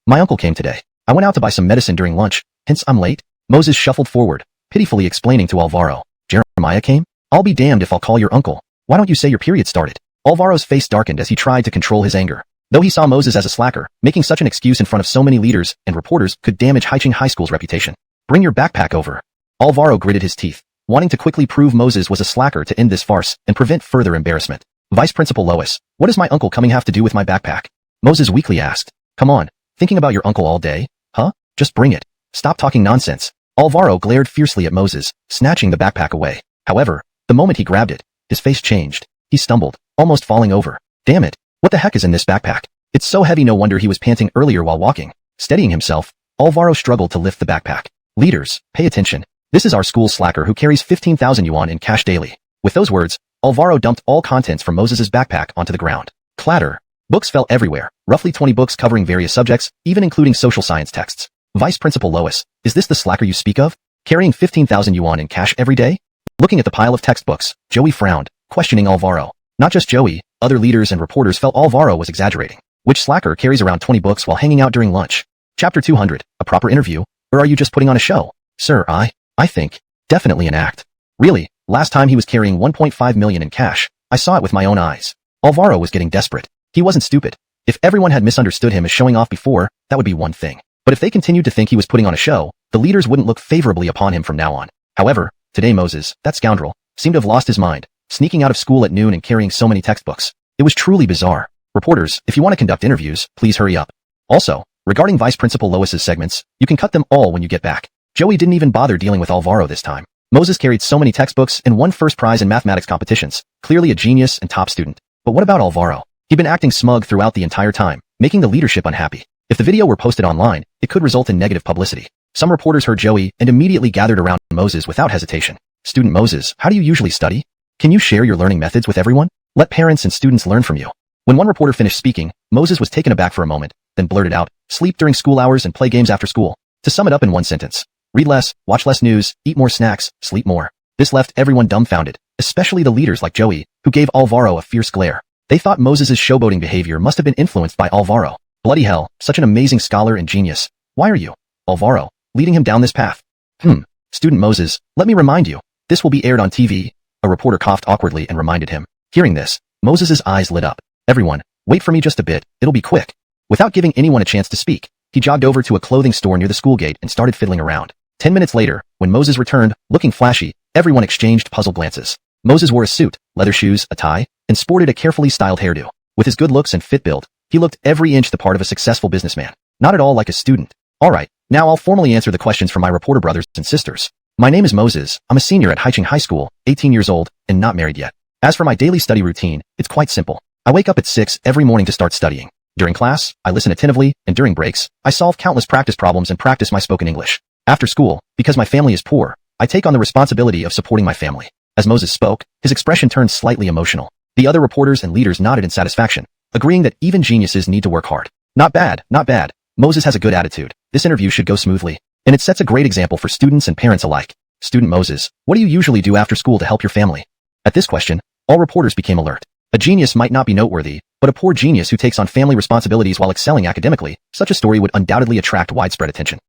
my uncle came today. I went out to buy some medicine during lunch, hence I'm late. Moses shuffled forward, pitifully explaining to Alvaro. Jeremiah came? I'll be damned if I'll call your uncle. Why don't you say your period started? Alvaro's face darkened as he tried to control his anger. Though he saw Moses as a slacker, making such an excuse in front of so many leaders and reporters could damage Haicheng High School's reputation. Bring your backpack over. Alvaro gritted his teeth, wanting to quickly prove Moses was a slacker to end this farce and prevent further embarrassment. Vice Principal Lois, what does my uncle coming have to do with my backpack? Moses weakly asked. Come on, thinking about your uncle all day? Huh? Just bring it. Stop talking nonsense. Alvaro glared fiercely at Moses, snatching the backpack away. However, the moment he grabbed it, his face changed. He stumbled, almost falling over. Damn it. What the heck is in this backpack? It's so heavy no wonder he was panting earlier while walking. Steadying himself, Alvaro struggled to lift the backpack. Leaders, pay attention. This is our school slacker who carries 15,000 yuan in cash daily. With those words, Alvaro dumped all contents from Moses' backpack onto the ground. Clatter. Books fell everywhere, roughly 20 books covering various subjects, even including social science texts. Vice Principal Lois, is this the slacker you speak of? Carrying 15,000 yuan in cash every day? Looking at the pile of textbooks, Joey frowned, questioning Alvaro. Not just Joey, other leaders and reporters felt Alvaro was exaggerating. Which slacker carries around 20 books while hanging out during lunch? Chapter 200, a proper interview? Or are you just putting on a show? Sir, I think, definitely an act. Really, last time he was carrying 1.5 million in cash, I saw it with my own eyes. Alvaro was getting desperate. He wasn't stupid. If everyone had misunderstood him as showing off before, that would be one thing. But if they continued to think he was putting on a show, the leaders wouldn't look favorably upon him from now on. However, today Moses, that scoundrel, seemed to have lost his mind, sneaking out of school at noon and carrying so many textbooks. It was truly bizarre. Reporters, if you want to conduct interviews, please hurry up. Also, regarding Vice Principal Lois's segments, you can cut them all when you get back. Joey didn't even bother dealing with Alvaro this time. Moses carried so many textbooks and won first prize in mathematics competitions, clearly a genius and top student. But what about Alvaro? He'd been acting smug throughout the entire time, making the leadership unhappy. If the video were posted online, it could result in negative publicity. Some reporters heard Joey and immediately gathered around Moses without hesitation. Student Moses, how do you usually study? Can you share your learning methods with everyone? Let parents and students learn from you. When one reporter finished speaking, Moses was taken aback for a moment, then blurted out, sleep during school hours and play games after school. To sum it up in one sentence, read less, watch less news, eat more snacks, sleep more. This left everyone dumbfounded, especially the leaders like Joey, who gave Alvaro a fierce glare. They thought Moses's showboating behavior must have been influenced by Alvaro. Bloody hell, such an amazing scholar and genius. Why are you, Alvaro, leading him down this path? Student Moses, let me remind you, this will be aired on TV. A reporter coughed awkwardly and reminded him. Hearing this, Moses's eyes lit up. Everyone, wait for me just a bit, it'll be quick. Without giving anyone a chance to speak, he jogged over to a clothing store near the school gate and started fiddling around. 10 minutes later, when Moses returned, looking flashy, everyone exchanged puzzled glances. Moses wore a suit, leather shoes, a tie, and sported a carefully styled hairdo. With his good looks and fit build, he looked every inch the part of a successful businessman. Not at all like a student. Alright, now I'll formally answer the questions from my reporter brothers and sisters. My name is Moses, I'm a senior at Haicheng High School, 18 years old, and not married yet. As for my daily study routine, it's quite simple. I wake up at 6 every morning to start studying. During class, I listen attentively, and during breaks, I solve countless practice problems and practice my spoken English. After school, because my family is poor, I take on the responsibility of supporting my family. As Moses spoke, his expression turned slightly emotional. The other reporters and leaders nodded in satisfaction, agreeing that even geniuses need to work hard. Not bad, not bad. Moses has a good attitude. This interview should go smoothly, and it sets a great example for students and parents alike. Student Moses, what do you usually do after school to help your family? At this question, all reporters became alert. A genius might not be noteworthy, but a poor genius who takes on family responsibilities while excelling academically, such a story would undoubtedly attract widespread attention.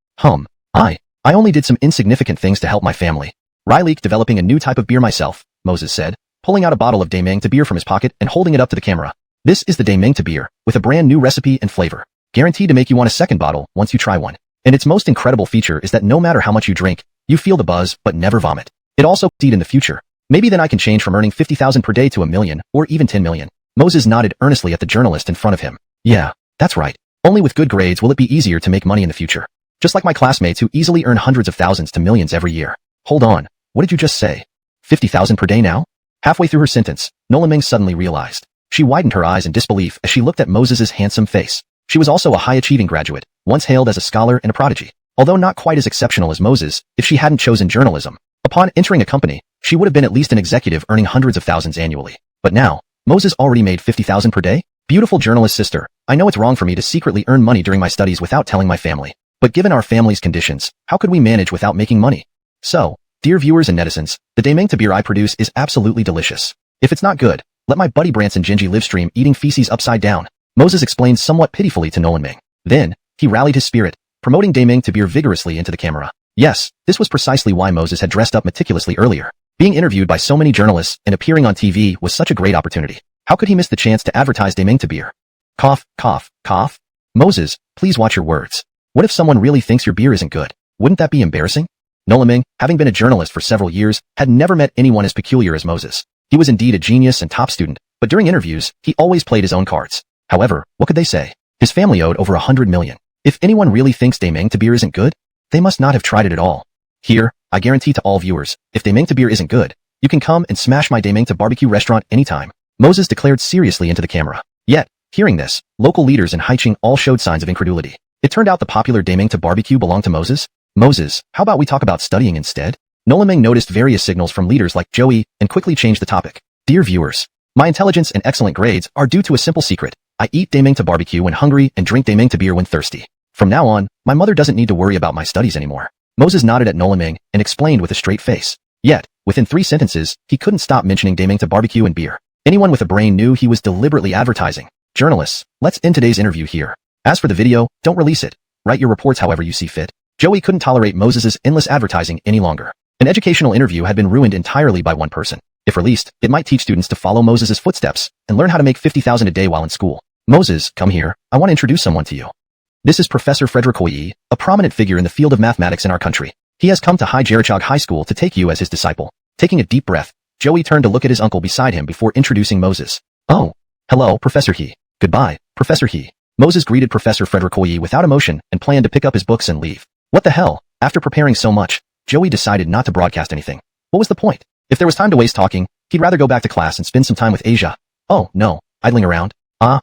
I only did some insignificant things to help my family. Ryleek developing a new type of beer myself, Moses said, pulling out a bottle of Daemang beer from his pocket and holding it up to the camera. This is the Daemang beer, with a brand new recipe and flavor. Guaranteed to make you want a second bottle once you try one. And its most incredible feature is that no matter how much you drink, you feel the buzz but never vomit. It also succeed in the future. Maybe then I can change from earning 50,000 per day to 1 million, or even 10 million. Moses nodded earnestly at the journalist in front of him. Yeah, that's right. Only with good grades will it be easier to make money in the future. Just like my classmates who easily earn hundreds of thousands to millions every year. Hold on, what did you just say? 50,000 per day now? Halfway through her sentence, Nolaming suddenly realized. She widened her eyes in disbelief as she looked at Moses's handsome face. She was also a high-achieving graduate, once hailed as a scholar and a prodigy. Although not quite as exceptional as Moses, if she hadn't chosen journalism. Upon entering a company, she would have been at least an executive earning hundreds of thousands annually. But now, Moses already made 50,000 per day? Beautiful journalist sister, I know it's wrong for me to secretly earn money during my studies without telling my family. But given our family's conditions, how could we manage without making money? So, dear viewers and netizens, the Daemang beer I produce is absolutely delicious. If it's not good, let my buddy Branson Genji livestream eating feces upside down. Moses explained somewhat pitifully to Nolan Ming. Then, he rallied his spirit, promoting Daemang beer vigorously into the camera. Yes, this was precisely why Moses had dressed up meticulously earlier. Being interviewed by so many journalists and appearing on TV was such a great opportunity. How could he miss the chance to advertise Daemang beer? Cough, cough, cough. Moses, please watch your words. What if someone really thinks your beer isn't good? Wouldn't that be embarrassing? Nolaming, having been a journalist for several years, had never met anyone as peculiar as Moses. He was indeed a genius and top student, but during interviews, he always played his own cards. However, what could they say? His family owed over 100 million. If anyone really thinks Daemang beer isn't good, they must not have tried it at all. Here, I guarantee to all viewers, if Daemang beer isn't good, you can come and smash my Daemang barbecue restaurant anytime. Moses declared seriously into the camera. Yet, hearing this, local leaders in Haicheng all showed signs of incredulity. It turned out the popular Daemang barbecue belonged to Moses. Moses, how about we talk about studying instead? Nolaming noticed various signals from leaders like Joey and quickly changed the topic. Dear viewers, my intelligence and excellent grades are due to a simple secret. I eat Daemang barbecue when hungry and drink Daemang beer when thirsty. From now on, my mother doesn't need to worry about my studies anymore. Moses nodded at Nolaming and explained with a straight face. Yet, within 3 sentences, he couldn't stop mentioning Daemang barbecue and beer. Anyone with a brain knew he was deliberately advertising. Journalists, let's end today's interview here. As for the video, don't release it. Write your reports however you see fit. Joey couldn't tolerate Moses's endless advertising any longer. An educational interview had been ruined entirely by one person. If released, it might teach students to follow Moses's footsteps and learn how to make 50,000 a day while in school. Moses, come here. I want to introduce someone to you. This is Professor Frederick Hoyi, a prominent figure in the field of mathematics in our country. He has come to Haicheng High School to take you as his disciple. Taking a deep breath, Joey turned to look at his uncle beside him before introducing Moses. Oh, hello, Professor He. Goodbye, Professor He. Moses greeted Professor Frederick Hoyi without emotion and planned to pick up his books and leave. What the hell? After preparing so much, Joey decided not to broadcast anything. What was the point? If there was time to waste talking, he'd rather go back to class and spend some time with Asia. Oh, no, idling around.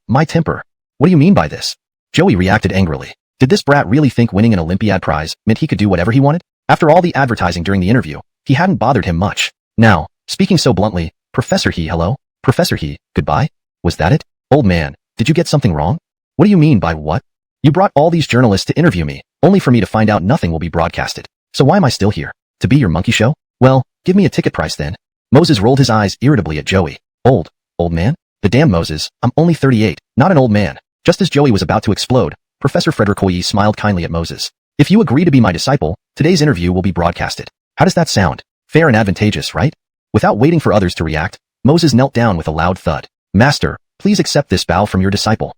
My temper. What do you mean by this? Joey reacted angrily. Did this brat really think winning an Olympiad prize meant he could do whatever he wanted? After all the advertising during the interview, he hadn't bothered him much. Now, speaking so bluntly, Professor He, hello? Professor He, goodbye? Was that it? Old man, did you get something wrong? What do you mean by what? You brought all these journalists to interview me, only for me to find out nothing will be broadcasted. So why am I still here? To be your monkey show? Well, Give me a ticket price then. Moses rolled his eyes irritably at Joey. Old man? The damn Moses, I'm only 38, not an old man. Just as Joey was about to explode, Professor Frederick smiled kindly at Moses. If you agree to be my disciple, today's interview will be broadcasted. How does that sound? Fair and advantageous, right? Without waiting for others to react, Moses knelt down with a loud thud. Master, please accept this bow from your disciple.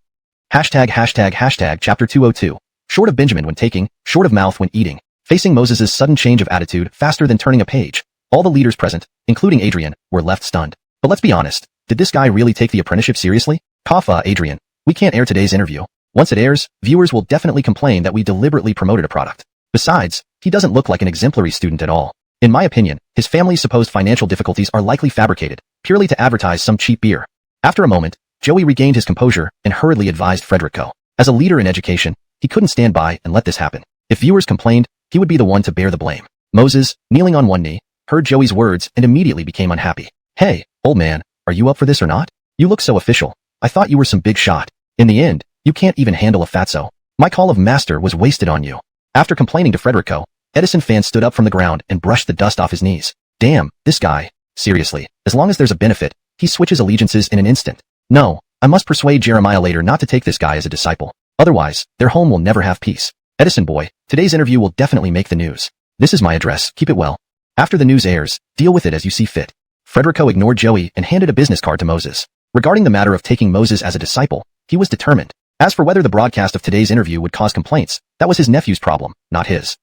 Chapter 202. Short of Benjamin when taking, short of mouth when eating. Facing Moses's sudden change of attitude faster than turning a page, all the leaders present, including Adrian, were left stunned. But let's be honest, did this guy really take the apprenticeship seriously? Adrian, we can't air today's interview. Once it airs, viewers will definitely complain that we deliberately promoted a product. Besides, he doesn't look like an exemplary student at all. In my opinion, his family's supposed financial difficulties are likely fabricated, purely to advertise some cheap beer. After a moment, Joey regained his composure and hurriedly advised Frederico. As a leader in education, he couldn't stand by and let this happen. If viewers complained, he would be the one to bear the blame. Moses, kneeling on one knee, heard Joey's words and immediately became unhappy. Hey, old man, are you up for this or not? You look so official. I thought you were some big shot. In the end, you can't even handle a fatso. My call of master was wasted on you. After complaining to Frederico, Edison fan stood up from the ground and brushed the dust off his knees. Damn, this guy. Seriously, as long as there's a benefit, he switches allegiances in an instant. No, I must persuade Jeremiah later not to take this guy as a disciple. Otherwise, their home will never have peace. Edison boy, today's interview will definitely make the news. This is my address, keep it well. After the news airs, deal with it as you see fit. Frederico ignored Joey and handed a business card to Moses. Regarding the matter of taking Moses as a disciple, he was determined. As for whether the broadcast of today's interview would cause complaints, that was his nephew's problem, not his.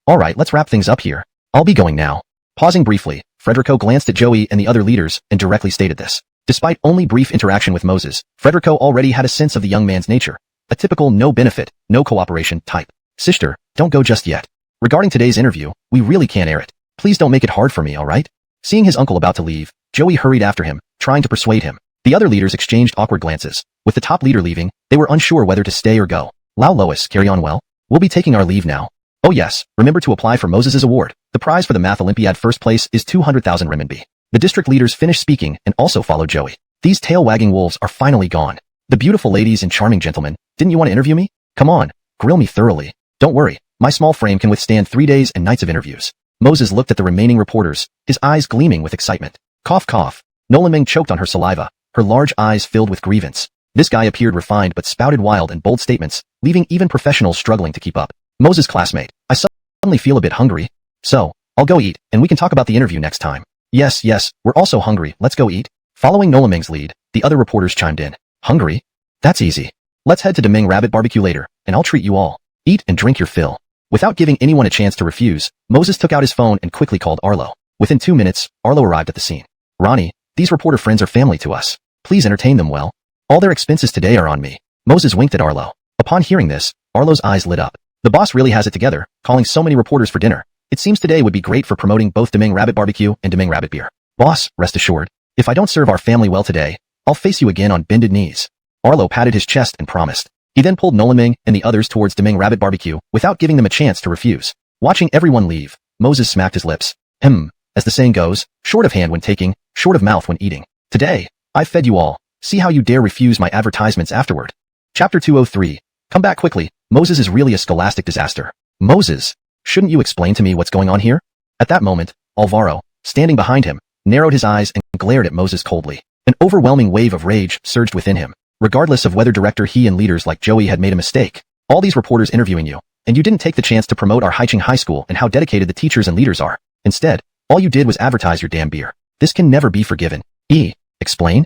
Alright, let's wrap things up here. I'll be going now. Pausing briefly, Frederico glanced at Joey and the other leaders and directly stated this. Despite only brief interaction with Moses, Frederico already had a sense of the young man's nature. A typical no benefit, no cooperation type. Sister, don't go just yet. Regarding today's interview, we really can't air it. Please don't make it hard for me, alright? Seeing his uncle about to leave, Joey hurried after him, trying to persuade him. The other leaders exchanged awkward glances. With the top leader leaving, they were unsure whether to stay or go. Lau Lois, carry on well. We'll be taking our leave now. Oh yes, remember to apply for Moses's award. The prize for the Math Olympiad first place is 200,000 renminbi. The district leaders finished speaking and also followed Joey. These tail-wagging wolves are finally gone. The beautiful ladies and charming gentlemen, didn't you want to interview me? Come on, grill me thoroughly. Don't worry, my small frame can withstand 3 days and nights of interviews. Moses looked at the remaining reporters, his eyes gleaming with excitement. Cough cough. Nolan Ming choked on her saliva, her large eyes filled with grievance. This guy appeared refined but spouted wild and bold statements, leaving even professionals struggling to keep up. Moses' classmate, I suddenly feel a bit hungry. So, I'll go eat, and we can talk about the interview next time. Yes, we're also hungry, let's go eat. Following Nolan Ming's lead, the other reporters chimed in. Hungry? That's easy. Let's head to Deming Rabbit Barbecue later, and I'll treat you all. Eat and drink your fill. Without giving anyone a chance to refuse, Moses took out his phone and quickly called Arlo. Within 2 minutes, Arlo arrived at the scene. Ronnie, these reporter friends are family to us. Please entertain them well. All their expenses today are on me. Moses winked at Arlo. Upon hearing this, Arlo's eyes lit up. The boss really has it together, calling so many reporters for dinner. It seems today would be great for promoting both Deming Rabbit Barbecue and Deming Rabbit Beer. Boss, rest assured, if I don't serve our family well today, I'll face you again on bended knees. Arlo patted his chest and promised. He then pulled Nolan Ming and the others towards Deming Rabbit Barbecue without giving them a chance to refuse. Watching everyone leave, Moses smacked his lips. As the saying goes, short of hand when taking, short of mouth when eating. Today, I've fed you all. See how you dare refuse my advertisements afterward. Chapter 203. Come back quickly. Moses is really a scholastic disaster. Moses, shouldn't you explain to me what's going on here? At that moment, Alvaro, standing behind him, narrowed his eyes and glared at Moses coldly. An overwhelming wave of rage surged within him. Regardless of whether director he and leaders like Joey had made a mistake, all these reporters interviewing you, and you didn't take the chance to promote our Haicheng High School and how dedicated the teachers and leaders are. Instead, all you did was advertise your damn beer. This can never be forgiven. Explain?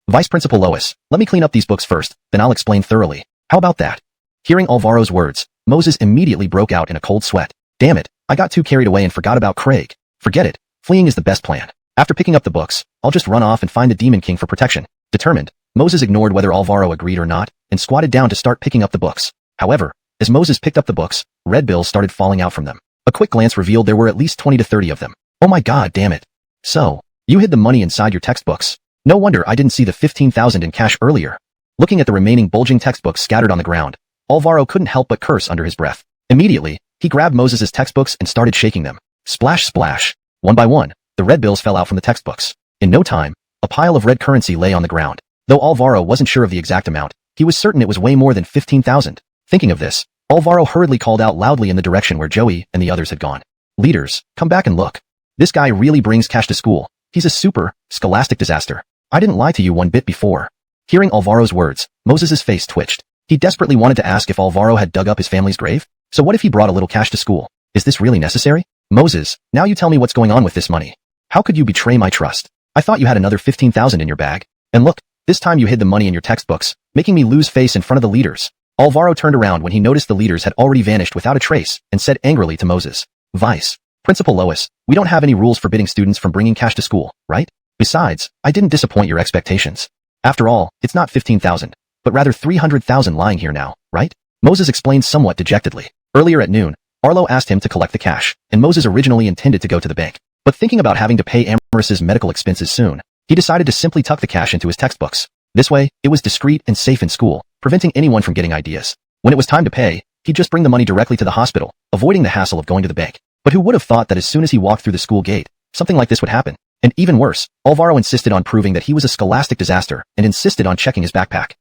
Vice Principal Lois, let me clean up these books first, then I'll explain thoroughly. How about that? Hearing Alvaro's words, Moses immediately broke out in a cold sweat. Damn it, I got too carried away and forgot about Craig. Forget it, fleeing is the best plan. After picking up the books, I'll just run off and find the Demon King for protection. Determined, Moses ignored whether Alvaro agreed or not, and squatted down to start picking up the books. However, as Moses picked up the books, red bills started falling out from them. A quick glance revealed there were at least 20 to 30 of them. Oh my god damn it. So, you hid the money inside your textbooks. No wonder I didn't see the 15,000 in cash earlier. Looking at the remaining bulging textbooks scattered on the ground, Alvaro couldn't help but curse under his breath. Immediately, he grabbed Moses's textbooks and started shaking them. Splash splash. One by one, the red bills fell out from the textbooks. In no time, a pile of red currency lay on the ground. Though Alvaro wasn't sure of the exact amount, he was certain it was way more than 15,000. Thinking of this, Alvaro hurriedly called out loudly in the direction where Joey and the others had gone. Leaders, come back and look. This guy really brings cash to school. He's a super, scholastic disaster. I didn't lie to you one bit before. Hearing Alvaro's words, Moses's face twitched. He desperately wanted to ask if Alvaro had dug up his family's grave. So what if he brought a little cash to school? Is this really necessary? Moses, now you tell me what's going on with this money. How could you betray my trust? I thought you had another 15,000 in your bag. And look, this time you hid the money in your textbooks, making me lose face in front of the leaders. Alvaro turned around when he noticed the leaders had already vanished without a trace and said angrily to Moses, Vice Principal Lois, we don't have any rules forbidding students from bringing cash to school, right? Besides, I didn't disappoint your expectations. After all, it's not 15,000, but rather 300,000 lying here now, right? Moses explained somewhat dejectedly. Earlier at noon, Arlo asked him to collect the cash, and Moses originally intended to go to the bank. But thinking about having to pay Amaris's medical expenses soon, he decided to simply tuck the cash into his textbooks. This way, it was discreet and safe in school, preventing anyone from getting ideas. When it was time to pay, he'd just bring the money directly to the hospital, avoiding the hassle of going to the bank. But who would have thought that as soon as he walked through the school gate, something like this would happen? And even worse, Alvaro insisted on proving that he was a scholastic disaster and insisted on checking his backpack.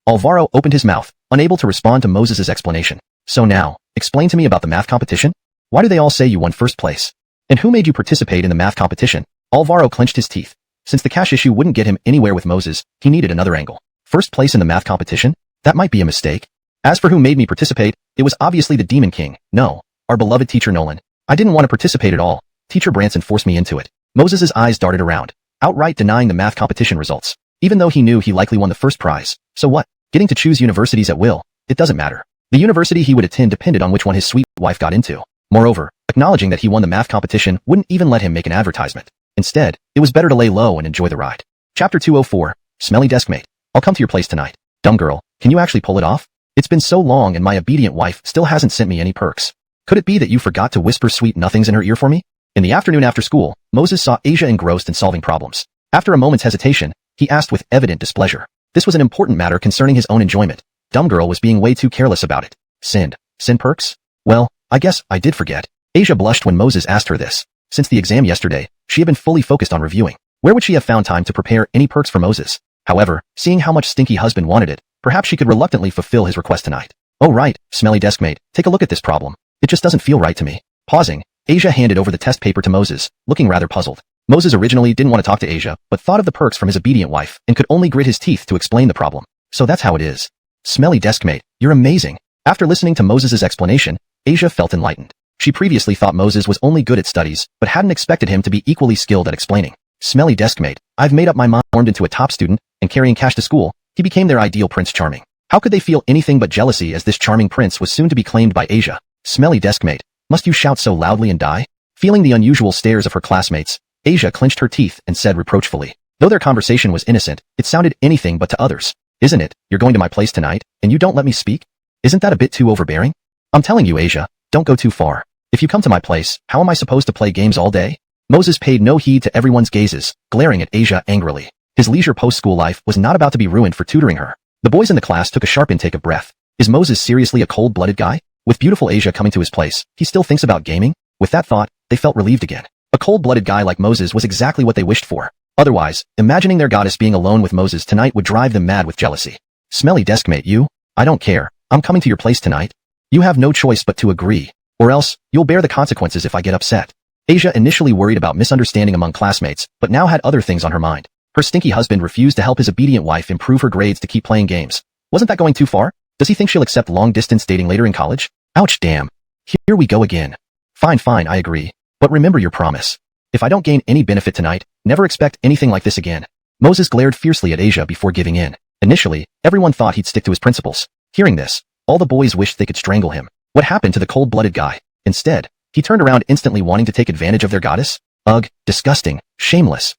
Alvaro opened his mouth, unable to respond to Moses's explanation. So now, explain to me about the math competition? Why do they all say you won first place? And who made you participate in the math competition? Alvaro clenched his teeth. Since the cash issue wouldn't get him anywhere with Moses, he needed another angle. First place in the math competition? That might be a mistake. As for who made me participate, it was obviously the Demon King. No, our beloved teacher Nolan. I didn't want to participate at all. Teacher Branson forced me into it. Moses's eyes darted around, outright denying the math competition results. Even though he knew he likely won the first prize. So what? Getting to choose universities at will. It doesn't matter. The university he would attend depended on which one his sweet wife got into. Moreover, acknowledging that he won the math competition wouldn't even let him make an advertisement. Instead, it was better to lay low and enjoy the ride. Chapter 204, Smelly Deskmate. I'll come to your place tonight. Dumb girl, can you actually pull it off? It's been so long and my obedient wife still hasn't sent me any perks. Could it be that you forgot to whisper sweet nothings in her ear for me? In the afternoon after school, Moses saw Asia engrossed in solving problems. After a moment's hesitation, he asked with evident displeasure. This was an important matter concerning his own enjoyment. Dumb girl was being way too careless about it. Send perks? Well, I guess I did forget. Asia blushed when Moses asked her this. Since the exam yesterday, she had been fully focused on reviewing. Where would she have found time to prepare any perks for Moses? However, seeing how much stinky husband wanted it, perhaps she could reluctantly fulfill his request tonight. Oh right, Smelly Deskmate, take a look at this problem. It just doesn't feel right to me. Pausing, Asia handed over the test paper to Moses, looking rather puzzled. Moses originally didn't want to talk to Asia, but thought of the perks from his obedient wife and could only grit his teeth to explain the problem. So that's how it is. Smelly Deskmate, you're amazing. After listening to Moses's explanation, Asia felt enlightened. She previously thought Moses was only good at studies, but hadn't expected him to be equally skilled at explaining. Smelly Deskmate, I've made up my mind. Formed into a top student and carrying cash to school, he became their ideal Prince Charming. How could they feel anything but jealousy as this charming prince was soon to be claimed by Asia? Smelly Deskmate, must you shout so loudly and die? Feeling the unusual stares of her classmates, Asia clenched her teeth and said reproachfully. Though their conversation was innocent, it sounded anything but to others. Isn't it, you're going to my place tonight, and you don't let me speak? Isn't that a bit too overbearing? I'm telling you, Asia, don't go too far. If you come to my place, how am I supposed to play games all day? Moses paid no heed to everyone's gazes, glaring at Asia angrily. His leisure post-school life was not about to be ruined for tutoring her. The boys in the class took a sharp intake of breath. Is Moses seriously a cold-blooded guy? With beautiful Asia coming to his place, he still thinks about gaming? With that thought, they felt relieved again. A cold-blooded guy like Moses was exactly what they wished for. Otherwise, imagining their goddess being alone with Moses tonight would drive them mad with jealousy. Smelly Deskmate, you? I don't care. I'm coming to your place tonight. You have no choice but to agree. Or else, you'll bear the consequences if I get upset. Asia initially worried about misunderstanding among classmates, but now had other things on her mind. Her stinky husband refused to help his obedient wife improve her grades to keep playing games. Wasn't that going too far? Does he think she'll accept long-distance dating later in college? Ouch, damn. Here we go again. Fine, I agree. But remember your promise. If I don't gain any benefit tonight, never expect anything like this again. Moses glared fiercely at Asia before giving in. Initially, everyone thought he'd stick to his principles. Hearing this, all the boys wished they could strangle him. What happened to the cold-blooded guy? Instead, he turned around instantly wanting to take advantage of their goddess? Ugh, disgusting, shameless.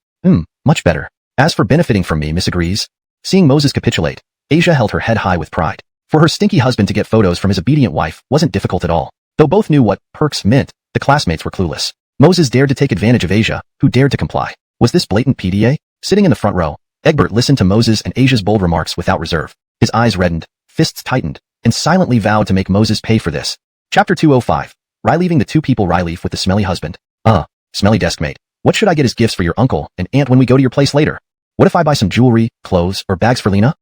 Much better. As for benefiting from me, Miss agrees. Seeing Moses capitulate, Asia held her head high with pride. For her stinky husband to get photos from his obedient wife wasn't difficult at all. Though both knew what perks meant, the classmates were clueless. Moses dared to take advantage of Asia, who dared to comply. Was this blatant PDA? Sitting in the front row, Egbert listened to Moses and Asia's bold remarks without reserve. His eyes reddened, fists tightened, and silently vowed to make Moses pay for this. Chapter 205. Ry leaving the two people Ry leave with the smelly husband. Smelly Deskmate. What should I get as gifts for your uncle and aunt when we go to your place later? What if I buy some jewelry, clothes, or bags for Lena?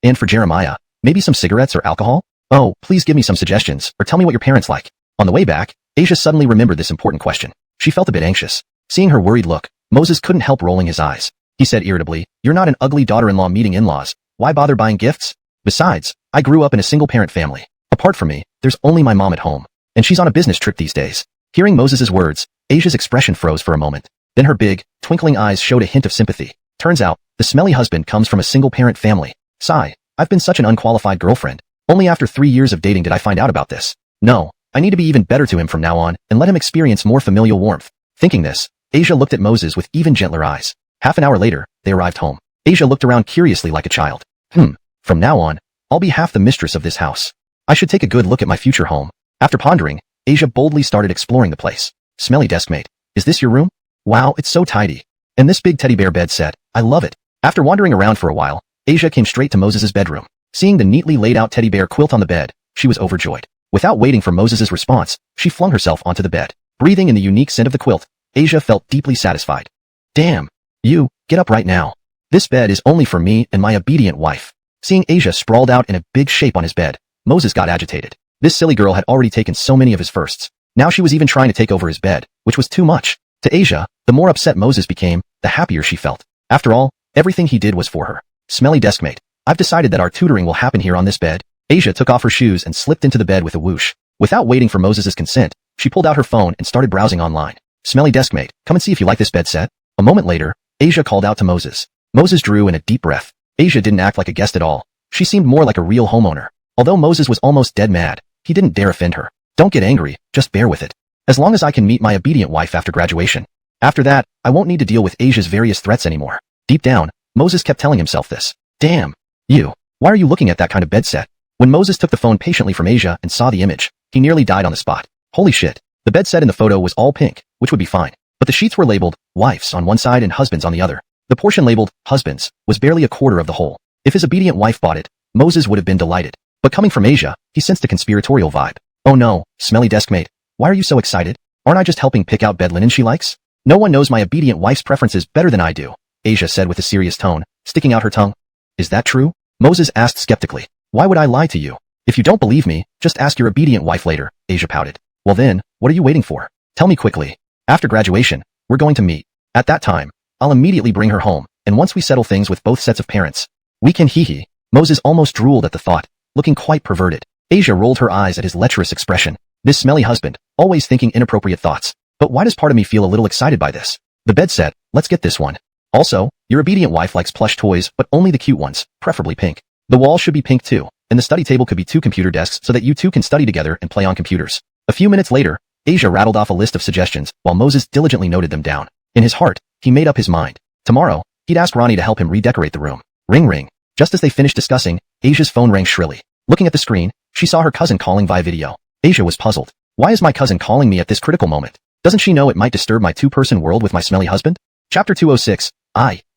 And for Jeremiah, maybe some cigarettes or alcohol? Oh, please give me some suggestions, or tell me what your parents like. On the way back, Asia suddenly remembered this important question. She felt a bit anxious. Seeing her worried look, Moses couldn't help rolling his eyes. He said irritably, "You're not an ugly daughter-in-law meeting in-laws. Why bother buying gifts? Besides, I grew up in a single-parent family. Apart from me, there's only my mom at home. And she's on a business trip these days." Hearing Moses's words, Asia's expression froze for a moment. Then her big, twinkling eyes showed a hint of sympathy. Turns out, the smelly husband comes from a single-parent family. Sigh, I've been such an unqualified girlfriend. Only after 3 years of dating did I find out about this. No, I need to be even better to him from now on and let him experience more familial warmth. Thinking this, Asia looked at Moses with even gentler eyes. Half an hour later, they arrived home. Asia looked around curiously like a child. From now on, I'll be half the mistress of this house. I should take a good look at my future home. After pondering, Asia boldly started exploring the place. Smelly deskmate, is this your room? Wow, it's so tidy. And this big teddy bear bed set, I love it. After wandering around for a while, Asia came straight to Moses's bedroom. Seeing the neatly laid out teddy bear quilt on the bed, she was overjoyed. Without waiting for Moses's response, she flung herself onto the bed. Breathing in the unique scent of the quilt, Asia felt deeply satisfied. Damn. You, get up right now. This bed is only for me and my obedient wife. Seeing Asia sprawled out in a big shape on his bed, Moses got agitated. This silly girl had already taken so many of his firsts. Now she was even trying to take over his bed, which was too much. To Asia, the more upset Moses became, the happier she felt. After all, everything he did was for her. Smelly deskmate, I've decided that our tutoring will happen here on this bed. Asia took off her shoes and slipped into the bed with a whoosh. Without waiting for Moses's consent, she pulled out her phone and started browsing online. Smelly deskmate, come and see if you like this bed set. A moment later, Asia called out to Moses. Moses drew in a deep breath. Asia didn't act like a guest at all. She seemed more like a real homeowner. Although Moses was almost dead mad, he didn't dare offend her. Don't get angry, just bear with it. As long as I can meet my obedient wife after graduation. After that, I won't need to deal with Asia's various threats anymore. Deep down, Moses kept telling himself this. Damn. You. Why are you looking at that kind of bed set? When Moses took the phone patiently from Asia and saw the image, he nearly died on the spot. Holy shit. The bed set in the photo was all pink, which would be fine. But the sheets were labeled, wives on one side and husbands on the other. The portion labeled, husbands, was barely a quarter of the whole. If his obedient wife bought it, Moses would have been delighted. But coming from Asia, he sensed a conspiratorial vibe. Oh no, smelly deskmate. Why are you so excited? Aren't I just helping pick out bed linen she likes? No one knows my obedient wife's preferences better than I do, Asia said with a serious tone, sticking out her tongue. Is that true? Moses asked skeptically. Why would I lie to you? If you don't believe me, just ask your obedient wife later, Asia pouted. Well then, what are you waiting for? Tell me quickly. After graduation, we're going to meet. At that time, I'll immediately bring her home, and once we settle things with both sets of parents, we can hee-hee. Moses almost drooled at the thought, looking quite perverted. Asia rolled her eyes at his lecherous expression. This smelly husband, always thinking inappropriate thoughts. But why does part of me feel a little excited by this? The bed set, let's get this one. Also, your obedient wife likes plush toys, but only the cute ones, preferably pink. The wall should be pink too, and the study table could be 2 computer desks so that you two can study together and play on computers. A few minutes later, Asia rattled off a list of suggestions while Moses diligently noted them down. In his heart, he made up his mind. Tomorrow, he'd ask Ronnie to help him redecorate the room. Ring ring. Just as they finished discussing, Asia's phone rang shrilly. Looking at the screen, she saw her cousin calling via video. Asia was puzzled. Why is my cousin calling me at this critical moment? Doesn't she know it might disturb my 2-person world with my smelly husband? Chapter 206.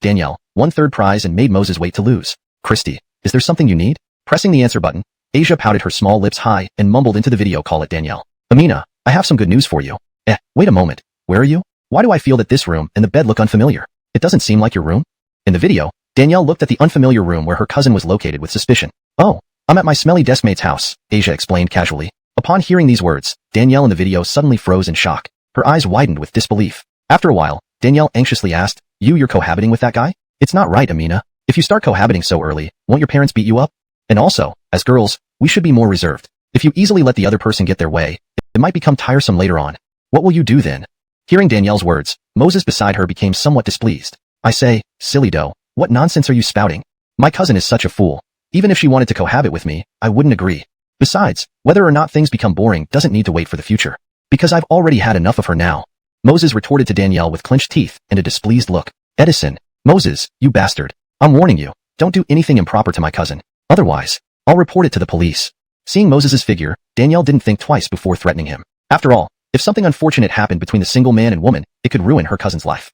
Danielle, won third prize and made Moses wait to lose. Christy, is there something you need? Pressing the answer button, Asia pouted her small lips high and mumbled into the video call at Danielle. Amina, I have some good news for you. Wait a moment. Where are you? Why do I feel that this room and the bed look unfamiliar? It doesn't seem like your room. In the video, Danielle looked at the unfamiliar room where her cousin was located with suspicion. Oh, I'm at my smelly deskmate's house, Asia explained casually. Upon hearing these words, Danielle in the video suddenly froze in shock. Her eyes widened with disbelief. After a while, Danielle anxiously asked, You're cohabiting with that guy? It's not right, Amina. If you start cohabiting so early, won't your parents beat you up? And also, as girls, we should be more reserved. If you easily let the other person get their way, it might become tiresome later on. What will you do then? Hearing Danielle's words, Moses beside her became somewhat displeased. I say, silly doe, what nonsense are you spouting? My cousin is such a fool. Even if she wanted to cohabit with me, I wouldn't agree. Besides, whether or not things become boring doesn't need to wait for the future. Because I've already had enough of her now. Moses retorted to Danielle with clenched teeth and a displeased look. Edison, Moses, you bastard. I'm warning you, don't do anything improper to my cousin. Otherwise, I'll report it to the police. Seeing Moses's figure, Danielle didn't think twice before threatening him. After all, if something unfortunate happened between the single man and woman, it could ruin her cousin's life.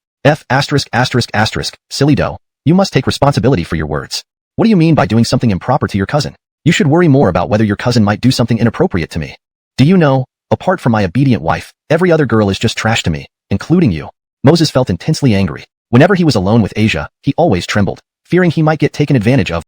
Silly doe, you must take responsibility for your words. What do you mean by doing something improper to your cousin? You should worry more about whether your cousin might do something inappropriate to me. Do you know, apart from my obedient wife, every other girl is just trash to me, including you. Moses felt intensely angry. Whenever he was alone with Asia, he always trembled, fearing he might get taken advantage of.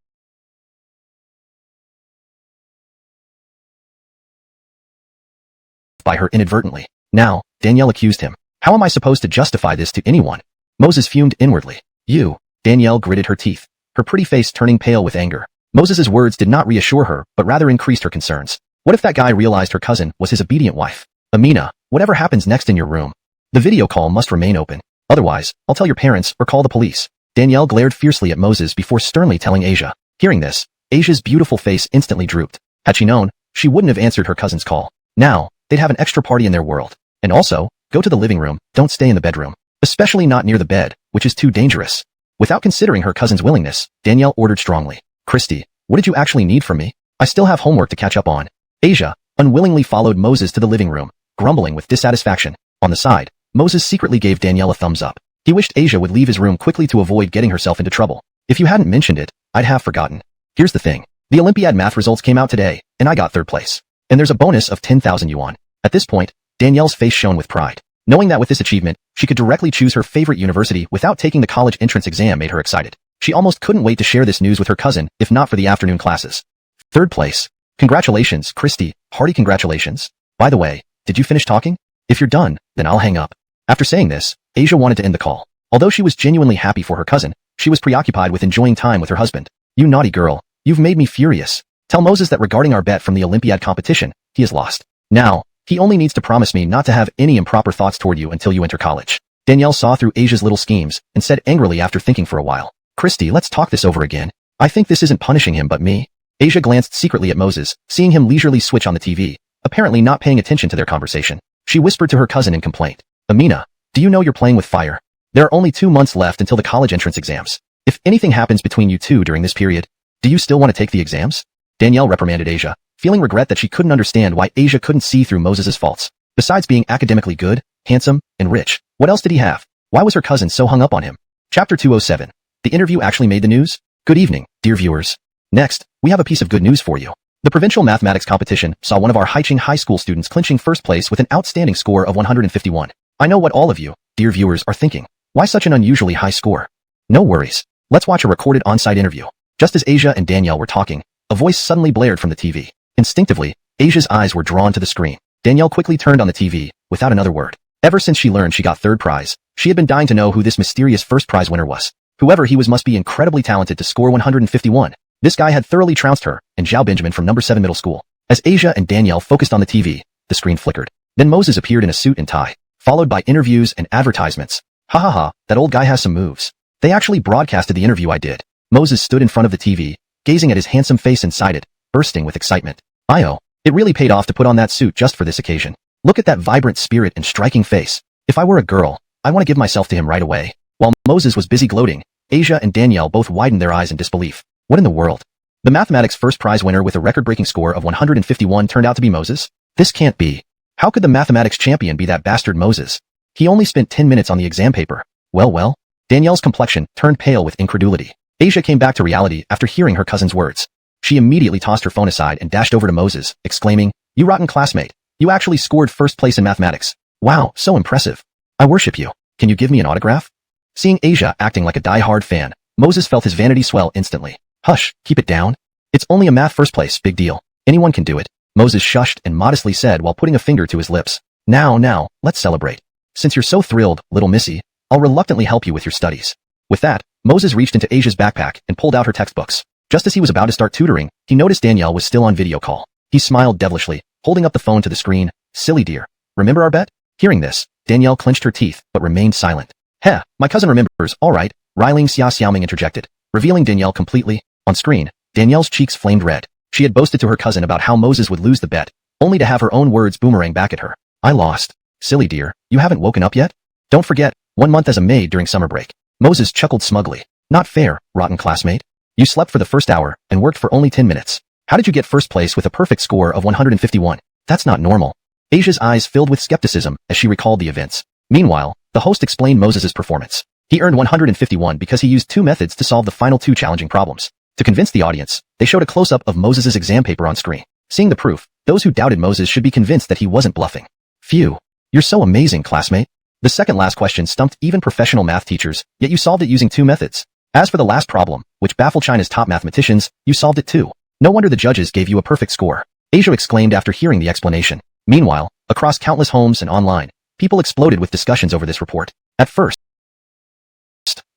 by her inadvertently. Now, Danielle accused him. How am I supposed to justify this to anyone? Moses fumed inwardly. You. Danielle gritted her teeth, her pretty face turning pale with anger. Moses's words did not reassure her, but rather increased her concerns. What if that guy realized her cousin was his obedient wife? Amina, whatever happens next in your room, the video call must remain open. Otherwise, I'll tell your parents or call the police. Danielle glared fiercely at Moses before sternly telling Asia. Hearing this, Asia's beautiful face instantly drooped. Had she known, she wouldn't have answered her cousin's call. Now, they'd have an extra party in their world. And also, go to the living room, don't stay in the bedroom. Especially not near the bed, which is too dangerous. Without considering her cousin's willingness, Danielle ordered strongly. Christy, what did you actually need from me? I still have homework to catch up on. Asia unwillingly followed Moses to the living room, grumbling with dissatisfaction. On the side, Moses secretly gave Danielle a thumbs up. He wished Asia would leave his room quickly to avoid getting herself into trouble. If you hadn't mentioned it, I'd have forgotten. Here's the thing. The Olympiad math results came out today, and I got third place. And there's a bonus of 10,000 yuan. At this point, Danielle's face shone with pride. Knowing that with this achievement, she could directly choose her favorite university without taking the college entrance exam made her excited. She almost couldn't wait to share this news with her cousin, if not for the afternoon classes. Third place. Congratulations, Christy. Hearty congratulations. By the way, did you finish talking? If you're done, then I'll hang up. After saying this, Asia wanted to end the call. Although she was genuinely happy for her cousin, she was preoccupied with enjoying time with her husband. You naughty girl, you've made me furious. Tell Moses that regarding our bet from the Olympiad competition, he has lost. Now, he only needs to promise me not to have any improper thoughts toward you until you enter college. Danielle saw through Asia's little schemes and said angrily after thinking for a while. Christy, let's talk this over again. I think this isn't punishing him but me. Asia glanced secretly at Moses, seeing him leisurely switch on the TV, apparently not paying attention to their conversation. She whispered to her cousin in complaint. Amina, do you know you're playing with fire? There are only 2 months left until the college entrance exams. If anything happens between you two during this period, do you still want to take the exams? Danielle reprimanded Asia, feeling regret that she couldn't understand why Asia couldn't see through Moses's faults. Besides being academically good, handsome, and rich, what else did he have? Why was her cousin so hung up on him? Chapter 207. The interview actually made the news? Good evening, dear viewers. Next, we have a piece of good news for you. The provincial mathematics competition saw one of our Haicheng High School students clinching first place with an outstanding score of 151. I know what all of you, dear viewers, are thinking. Why such an unusually high score? No worries. Let's watch a recorded on-site interview. Just as Asia and Danielle were talking, a voice suddenly blared from the TV. Instinctively, Asia's eyes were drawn to the screen. Danielle quickly turned on the TV, without another word. Ever since she learned she got third prize, she had been dying to know who this mysterious first prize winner was. Whoever he was must be incredibly talented to score 151. This guy had thoroughly trounced her and Zhao Benjamin from number 7 middle school. As Asia and Danielle focused on the TV, the screen flickered. Then Moses appeared in a suit and tie, followed by interviews and advertisements. Ha ha ha, that old guy has some moves. They actually broadcasted the interview I did. Moses stood in front of the TV, gazing at his handsome face inside it, bursting with excitement. Io, it really paid off to put on that suit just for this occasion. Look at that vibrant spirit and striking face. If I were a girl, I want to give myself to him right away. While Moses was busy gloating, Asia and Danielle both widened their eyes in disbelief. What in the world? The mathematics first prize winner with a record-breaking score of 151 turned out to be Moses? This can't be. How could the mathematics champion be that bastard Moses? He only spent 10 minutes on the exam paper. Well. Danielle's complexion turned pale with incredulity. Asia came back to reality after hearing her cousin's words. She immediately tossed her phone aside and dashed over to Moses, exclaiming, "You rotten classmate. You actually scored first place in mathematics. Wow, so impressive. I worship you. Can you give me an autograph?" Seeing Asia acting like a die-hard fan, Moses felt his vanity swell instantly. Hush, keep it down. It's only a math first place, big deal. Anyone can do it. Moses shushed and modestly said while putting a finger to his lips. Now, let's celebrate. Since you're so thrilled, little missy, I'll reluctantly help you with your studies. With that, Moses reached into Asia's backpack and pulled out her textbooks. Just as he was about to start tutoring, he noticed Danielle was still on video call. He smiled devilishly, holding up the phone to the screen. Silly dear. Remember our bet? Hearing this, Danielle clenched her teeth but remained silent. Heh, my cousin remembers, all right, Riling Xia Xiaoming interjected, revealing Danielle completely. On screen, Danielle's cheeks flamed red. She had boasted to her cousin about how Moses would lose the bet, only to have her own words boomerang back at her. I lost. Silly dear, you haven't woken up yet? Don't forget, 1 month as a maid during summer break. Moses chuckled smugly. Not fair, rotten classmate. You slept for the first hour and worked for only 10 minutes. How did you get first place with a perfect score of 151? That's not normal. Asia's eyes filled with skepticism as she recalled the events. Meanwhile, the host explained Moses's performance. He earned 151 because he used 2 methods to solve the final 2 challenging problems. To convince the audience, they showed a close-up of Moses's exam paper on screen. Seeing the proof, those who doubted Moses should be convinced that he wasn't bluffing. Phew. You're so amazing, classmate. The second last question stumped even professional math teachers, yet you solved it using 2 methods. As for the last problem, which baffled China's top mathematicians, you solved it too. No wonder the judges gave you a perfect score. Asia exclaimed after hearing the explanation. Meanwhile, across countless homes and online, people exploded with discussions over this report. At first,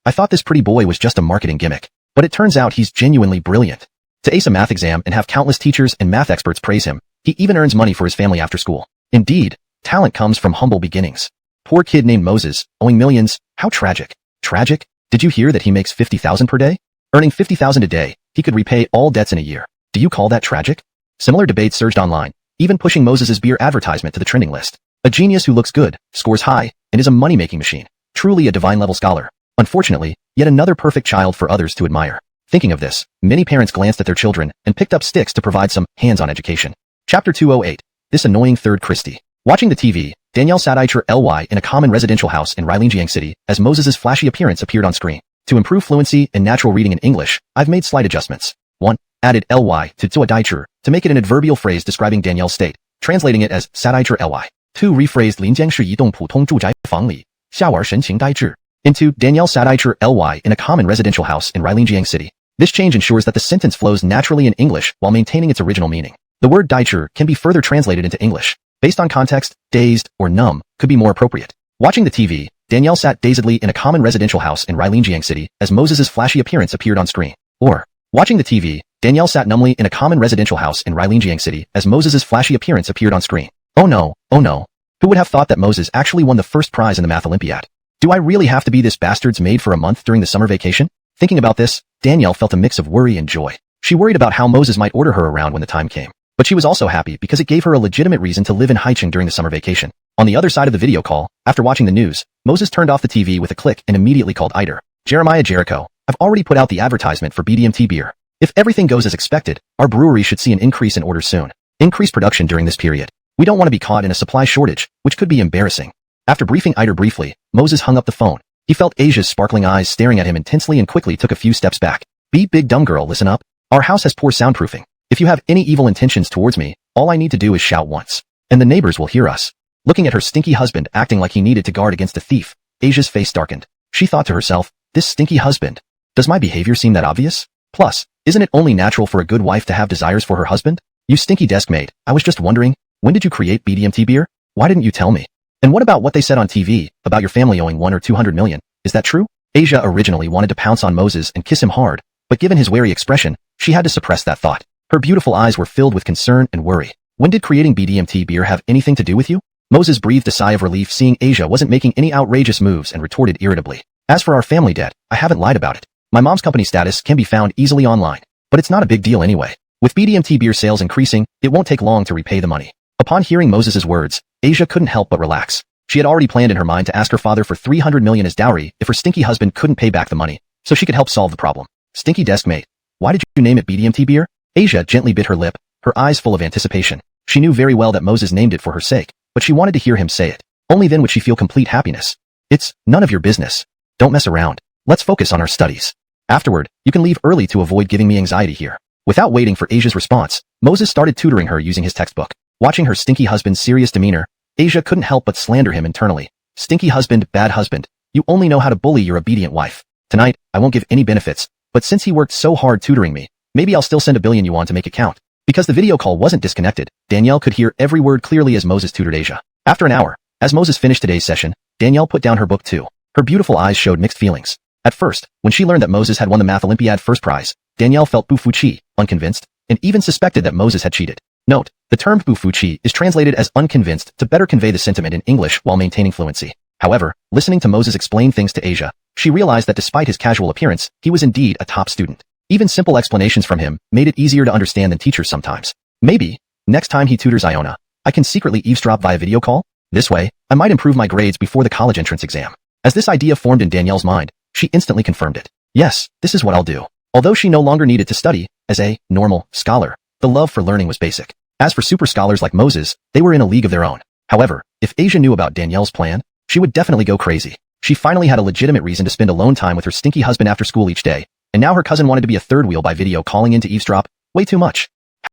I thought this pretty boy was just a marketing gimmick, but it turns out he's genuinely brilliant. To ace a math exam and have countless teachers and math experts praise him, he even earns money for his family after school. Indeed, talent comes from humble beginnings. Poor kid named Moses, owing millions, how tragic. Tragic? Did you hear that he makes $50,000 per day? Earning $50,000 a day, he could repay all debts in a year. Do you call that tragic? Similar debates surged online, even pushing Moses's beer advertisement to the trending list. A genius who looks good, scores high, and is a money-making machine. Truly a divine-level scholar. Unfortunately, yet another perfect child for others to admire. Thinking of this, many parents glanced at their children and picked up sticks to provide some hands-on education. Chapter 208. This annoying third Christie. Watching the TV, Danielle sat ly in a common residential house in Railinjiang City as Moses's flashy appearance appeared on screen. To improve fluency and natural reading in English, I've made slight adjustments. 1. Added ly to zuo to make it an adverbial phrase describing Danielle's state, translating it as sat ly. 2. Rephrased 临江市一栋普通住宅房里，下玩神情呆滞 into Danielle sat ly in a common residential house in Railinjiang City. This change ensures that the sentence flows naturally in English while maintaining its original meaning. The word 呆滞 can be further translated into English. Based on context, dazed or numb could be more appropriate. Watching the TV, Danielle sat dazedly in a common residential house in Railinjiang City as Moses's flashy appearance appeared on screen. Or, watching the TV, Danielle sat numbly in a common residential house in Railinjiang City as Moses's flashy appearance appeared on screen. Oh no, oh no. Who would have thought that Moses actually won the first prize in the Math Olympiad? Do I really have to be this bastard's maid for a month during the summer vacation? Thinking about this, Danielle felt a mix of worry and joy. She worried about how Moses might order her around when the time came. But she was also happy because it gave her a legitimate reason to live in Haicheng during the summer vacation. On the other side of the video call, after watching the news, Moses turned off the TV with a click and immediately called Eider. Jeremiah Jericho, I've already put out the advertisement for BDMT beer. If everything goes as expected, our brewery should see an increase in orders soon. Increase production during this period. We don't want to be caught in a supply shortage, which could be embarrassing. After briefing Eider briefly, Moses hung up the phone. He felt Asia's sparkling eyes staring at him intensely and quickly took a few steps back. Be big dumb girl, listen up. Our house has poor soundproofing. If you have any evil intentions towards me, all I need to do is shout once. And the neighbors will hear us. Looking at her stinky husband acting like he needed to guard against a thief, Asia's face darkened. She thought to herself, this stinky husband. Does my behavior seem that obvious? Plus, isn't it only natural for a good wife to have desires for her husband? You stinky desk maid, I was just wondering, when did you create BDMT beer? Why didn't you tell me? And what about what they said on TV, about your family owing 1 or 200 million? Is that true? Asia originally wanted to pounce on Moses and kiss him hard, but given his wary expression, she had to suppress that thought. Her beautiful eyes were filled with concern and worry. When did creating BDMT beer have anything to do with you? Moses breathed a sigh of relief seeing Asia wasn't making any outrageous moves and retorted irritably. As for our family debt, I haven't lied about it. My mom's company status can be found easily online, but it's not a big deal anyway. With BDMT beer sales increasing, it won't take long to repay the money. Upon hearing Moses's words, Asia couldn't help but relax. She had already planned in her mind to ask her father for 300 million as dowry if her stinky husband couldn't pay back the money, so she could help solve the problem. Stinky desk mate, why did you name it BDMT beer? Asia gently bit her lip, her eyes full of anticipation. She knew very well that Moses named it for her sake, but she wanted to hear him say it. Only then would she feel complete happiness. It's none of your business. Don't mess around. Let's focus on our studies. Afterward, you can leave early to avoid giving me anxiety here. Without waiting for Asia's response, Moses started tutoring her using his textbook. Watching her stinky husband's serious demeanor, Asia couldn't help but slander him internally. Stinky husband, bad husband. You only know how to bully your obedient wife. Tonight, I won't give any benefits, but since he worked so hard tutoring me, maybe I'll still send 1 billion yuan to make it count. Because the video call wasn't disconnected, Danielle could hear every word clearly as Moses tutored Asia. After an hour, as Moses finished today's session, Danielle put down her book too. Her beautiful eyes showed mixed feelings. At first, when she learned that Moses had won the Math Olympiad first prize, Danielle felt bufuqi, unconvinced, and even suspected that Moses had cheated. Note, the term bufuqi is translated as unconvinced to better convey the sentiment in English while maintaining fluency. However, listening to Moses explain things to Asia, she realized that despite his casual appearance, he was indeed a top student. Even simple explanations from him made it easier to understand than teachers sometimes. Maybe, next time he tutors Iona, I can secretly eavesdrop via video call? This way, I might improve my grades before the college entrance exam. As this idea formed in Danielle's mind, she instantly confirmed it. Yes, this is what I'll do. Although she no longer needed to study, as a normal scholar, the love for learning was basic. As for super scholars like Moses, they were in a league of their own. However, if Asia knew about Danielle's plan, she would definitely go crazy. She finally had a legitimate reason to spend alone time with her stinky husband after school each day, and now her cousin wanted to be a third wheel by video calling in to eavesdrop. Way too much.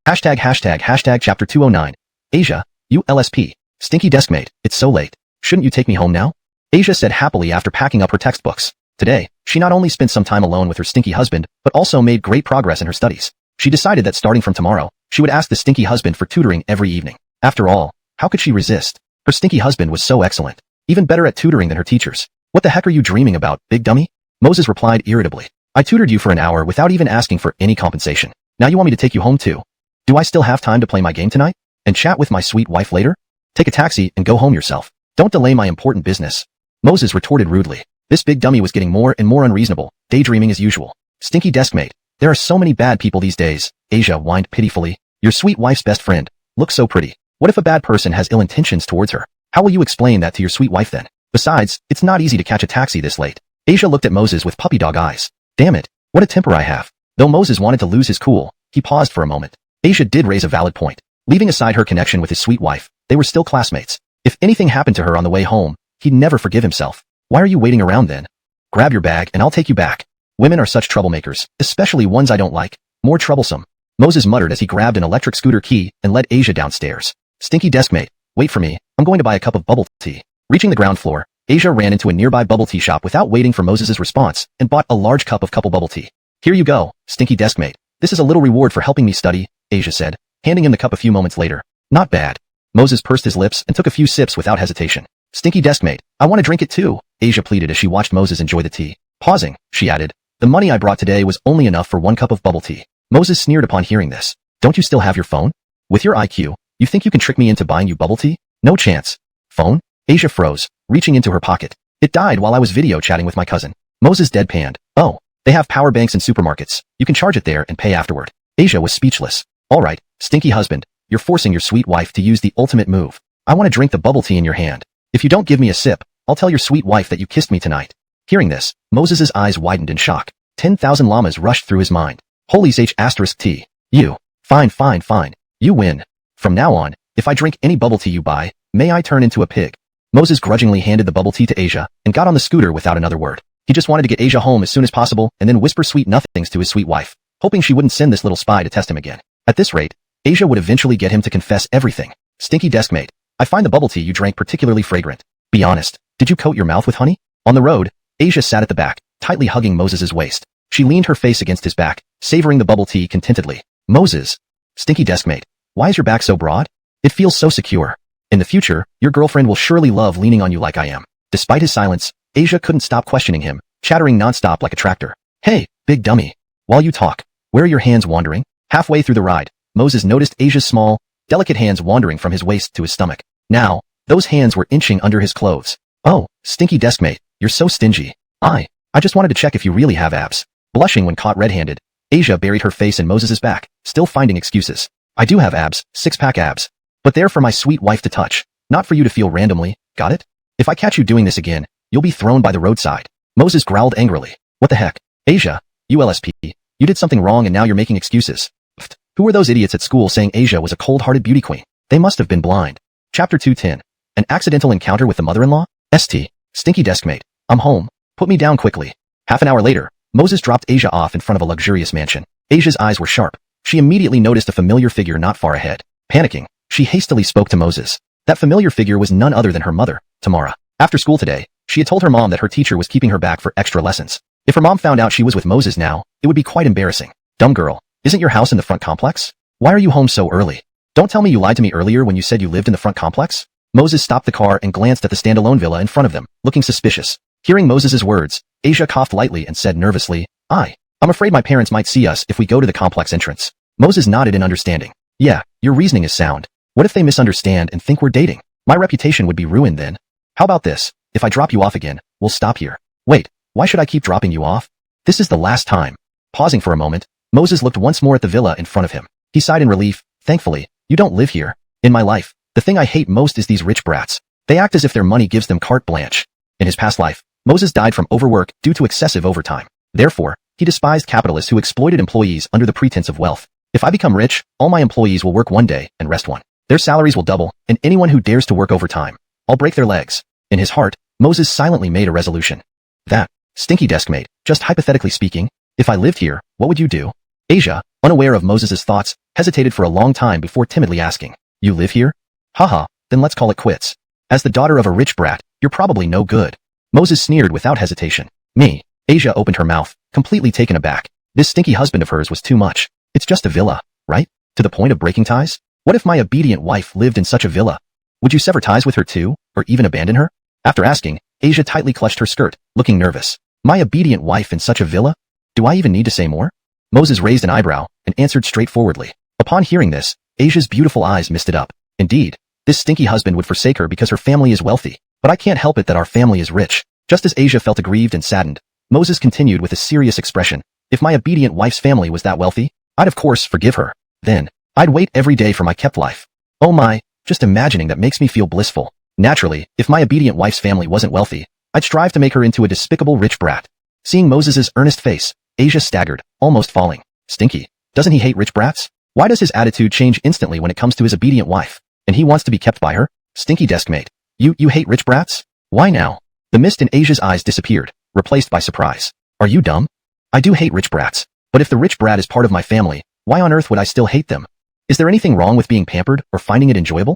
Hashtag chapter 209. Asia, you LSP. Stinky deskmate, it's so late. Shouldn't you take me home now? Asia said happily after packing up her textbooks. Today, she not only spent some time alone with her stinky husband, but also made great progress in her studies. She decided that starting from tomorrow, she would ask the stinky husband for tutoring every evening. After all, How could she resist? Her stinky husband was so excellent. Even better at tutoring than her teachers. What the heck are you dreaming about, big dummy? Moses replied irritably. I tutored you for an hour without even asking for any compensation. Now you want me to take you home too? Do I still have time to play my game tonight? And chat with my sweet wife later? Take a taxi and go home yourself. Don't delay my important business. Moses retorted rudely. This big dummy was getting more and more unreasonable, daydreaming as usual. Stinky deskmate. There are so many bad people these days, Asia whined pitifully. Your sweet wife's best friend. Looks so pretty. What if a bad person has ill intentions towards her? How will you explain that to your sweet wife then? Besides, it's not easy to catch a taxi this late. Asia looked at Moses with puppy dog eyes. Damn it, what a temper I have. Though Moses wanted to lose his cool, he paused for a moment. Asia did raise a valid point. Leaving aside her connection with his sweet wife, they were still classmates. If anything happened to her on the way home, he'd never forgive himself. Why are you waiting around then? Grab your bag and I'll take you back. Women are such troublemakers, especially ones I don't like. More troublesome. Moses muttered as he grabbed an electric scooter key and led Asia downstairs. Stinky deskmate, wait for me, I'm going to buy a cup of bubble tea. Reaching the ground floor, Asia ran into a nearby bubble tea shop without waiting for Moses's response and bought a large cup of couple bubble tea. Here you go, stinky deskmate. This is a little reward for helping me study, Asia said, handing him the cup a few moments later. Not bad. Moses pursed his lips and took a few sips without hesitation. Stinky deskmate, I want to drink it too, Asia pleaded as she watched Moses enjoy the tea. Pausing, she added, the money I brought today was only enough for one cup of bubble tea. Moses sneered upon hearing this. Don't you still have your phone? With your IQ, you think you can trick me into buying you bubble tea? No chance. Phone? Asia froze, reaching into her pocket. It died while I was video chatting with my cousin. Moses deadpanned. Oh, they have power banks in supermarkets. You can charge it there and pay afterward. Asia was speechless. All right, stinky husband, you're forcing your sweet wife to use the ultimate move. I want to drink the bubble tea in your hand. If you don't give me a sip, I'll tell your sweet wife that you kissed me tonight. Hearing this, Moses's eyes widened in shock. 10,000 llamas rushed through his mind. Holy H*T. You. Fine. You win. From now on, if I drink any bubble tea you buy, may I turn into a pig. Moses grudgingly handed the bubble tea to Asia and got on the scooter without another word. He just wanted to get Asia home as soon as possible and then whisper sweet nothings to his sweet wife, hoping she wouldn't send this little spy to test him again. At this rate, Asia would eventually get him to confess everything. Stinky deskmate, I find the bubble tea you drank particularly fragrant. Be honest, did you coat your mouth with honey? On the road, Asia sat at the back, tightly hugging Moses's waist. She leaned her face against his back, savoring the bubble tea contentedly. Moses. Stinky deskmate, why is your back so broad? It feels so secure. In the future, your girlfriend will surely love leaning on you like I am. Despite his silence, Asia couldn't stop questioning him, chattering nonstop like a tractor. Hey, big dummy. While you talk, where are your hands wandering? Halfway through the ride, Moses noticed Asia's small, delicate hands wandering from his waist to his stomach. Now, those hands were inching under his clothes. Oh, stinky deskmate, you're so stingy. I just wanted to check if you really have abs. Blushing when caught red-handed, Asia buried her face in Moses's back, still finding excuses. I do have abs, six-pack abs. But they're for my sweet wife to touch, not for you to feel randomly, got it? If I catch you doing this again, you'll be thrown by the roadside. Moses growled angrily. What the heck? Asia, ULSP, you did something wrong and now you're making excuses. Pfft, who were those idiots at school saying Asia was a cold-hearted beauty queen? They must have been blind. Chapter 210. An accidental encounter with the mother-in-law? St. Stinky deskmate, I'm home. Put me down quickly. Half an hour later, Moses dropped Asia off in front of a luxurious mansion. Asia's eyes were sharp. She immediately noticed a familiar figure not far ahead. Panicking, she hastily spoke to Moses. That familiar figure was none other than her mother, Tamara. After school today, she had told her mom that her teacher was keeping her back for extra lessons. If her mom found out she was with Moses now, it would be quite embarrassing. Dumb girl, isn't your house in the front complex? Why are you home so early? Don't tell me you lied to me earlier when you said you lived in the front complex? Moses stopped the car and glanced at the standalone villa in front of them, looking suspicious. Hearing Moses's words, Asia coughed lightly and said nervously, I'm afraid my parents might see us if we go to the complex entrance. Moses nodded in understanding. Yeah, your reasoning is sound. What if they misunderstand and think we're dating? My reputation would be ruined then. How about this? If I drop you off again, we'll stop here. Wait, why should I keep dropping you off? This is the last time. Pausing for a moment, Moses looked once more at the villa in front of him. He sighed in relief. Thankfully, you don't live here. In my life, the thing I hate most is these rich brats. They act as if their money gives them carte blanche. In his past life, Moses died from overwork due to excessive overtime. Therefore, he despised capitalists who exploited employees under the pretense of wealth. If I become rich, all my employees will work one day and rest one. Their salaries will double, and anyone who dares to work overtime, I'll break their legs. In his heart, Moses silently made a resolution. That, stinky deskmate, just hypothetically speaking, if I lived here, what would you do? Asia, unaware of Moses's thoughts, hesitated for a long time before timidly asking, You live here? Haha, then let's call it quits. As the daughter of a rich brat, you're probably no good. Moses sneered without hesitation. Me. Asia opened her mouth, completely taken aback. This stinky husband of hers was too much. It's just a villa, right? To the point of breaking ties? What if my obedient wife lived in such a villa? Would you sever ties with her too, or even abandon her? After asking, Asia tightly clutched her skirt, looking nervous. My obedient wife in such a villa? Do I even need to say more? Moses raised an eyebrow and answered straightforwardly. Upon hearing this, Asia's beautiful eyes misted up. Indeed, this stinky husband would forsake her because her family is wealthy. But I can't help it that our family is rich. Just as Asia felt aggrieved and saddened, Moses continued with a serious expression. If my obedient wife's family was that wealthy, I'd of course forgive her. Then, I'd wait every day for my kept life. Oh my, just imagining that makes me feel blissful. Naturally, if my obedient wife's family wasn't wealthy, I'd strive to make her into a despicable rich brat. Seeing Moses's earnest face, Asia staggered, almost falling. Stinky. Doesn't he hate rich brats? Why does his attitude change instantly when it comes to his obedient wife? And he wants to be kept by her? Stinky deskmate. You hate rich brats? Why now? The mist in Asia's eyes disappeared, replaced by surprise. Are you dumb? I do hate rich brats. But if the rich brat is part of my family, why on earth would I still hate them? Is there anything wrong with being pampered or finding it enjoyable?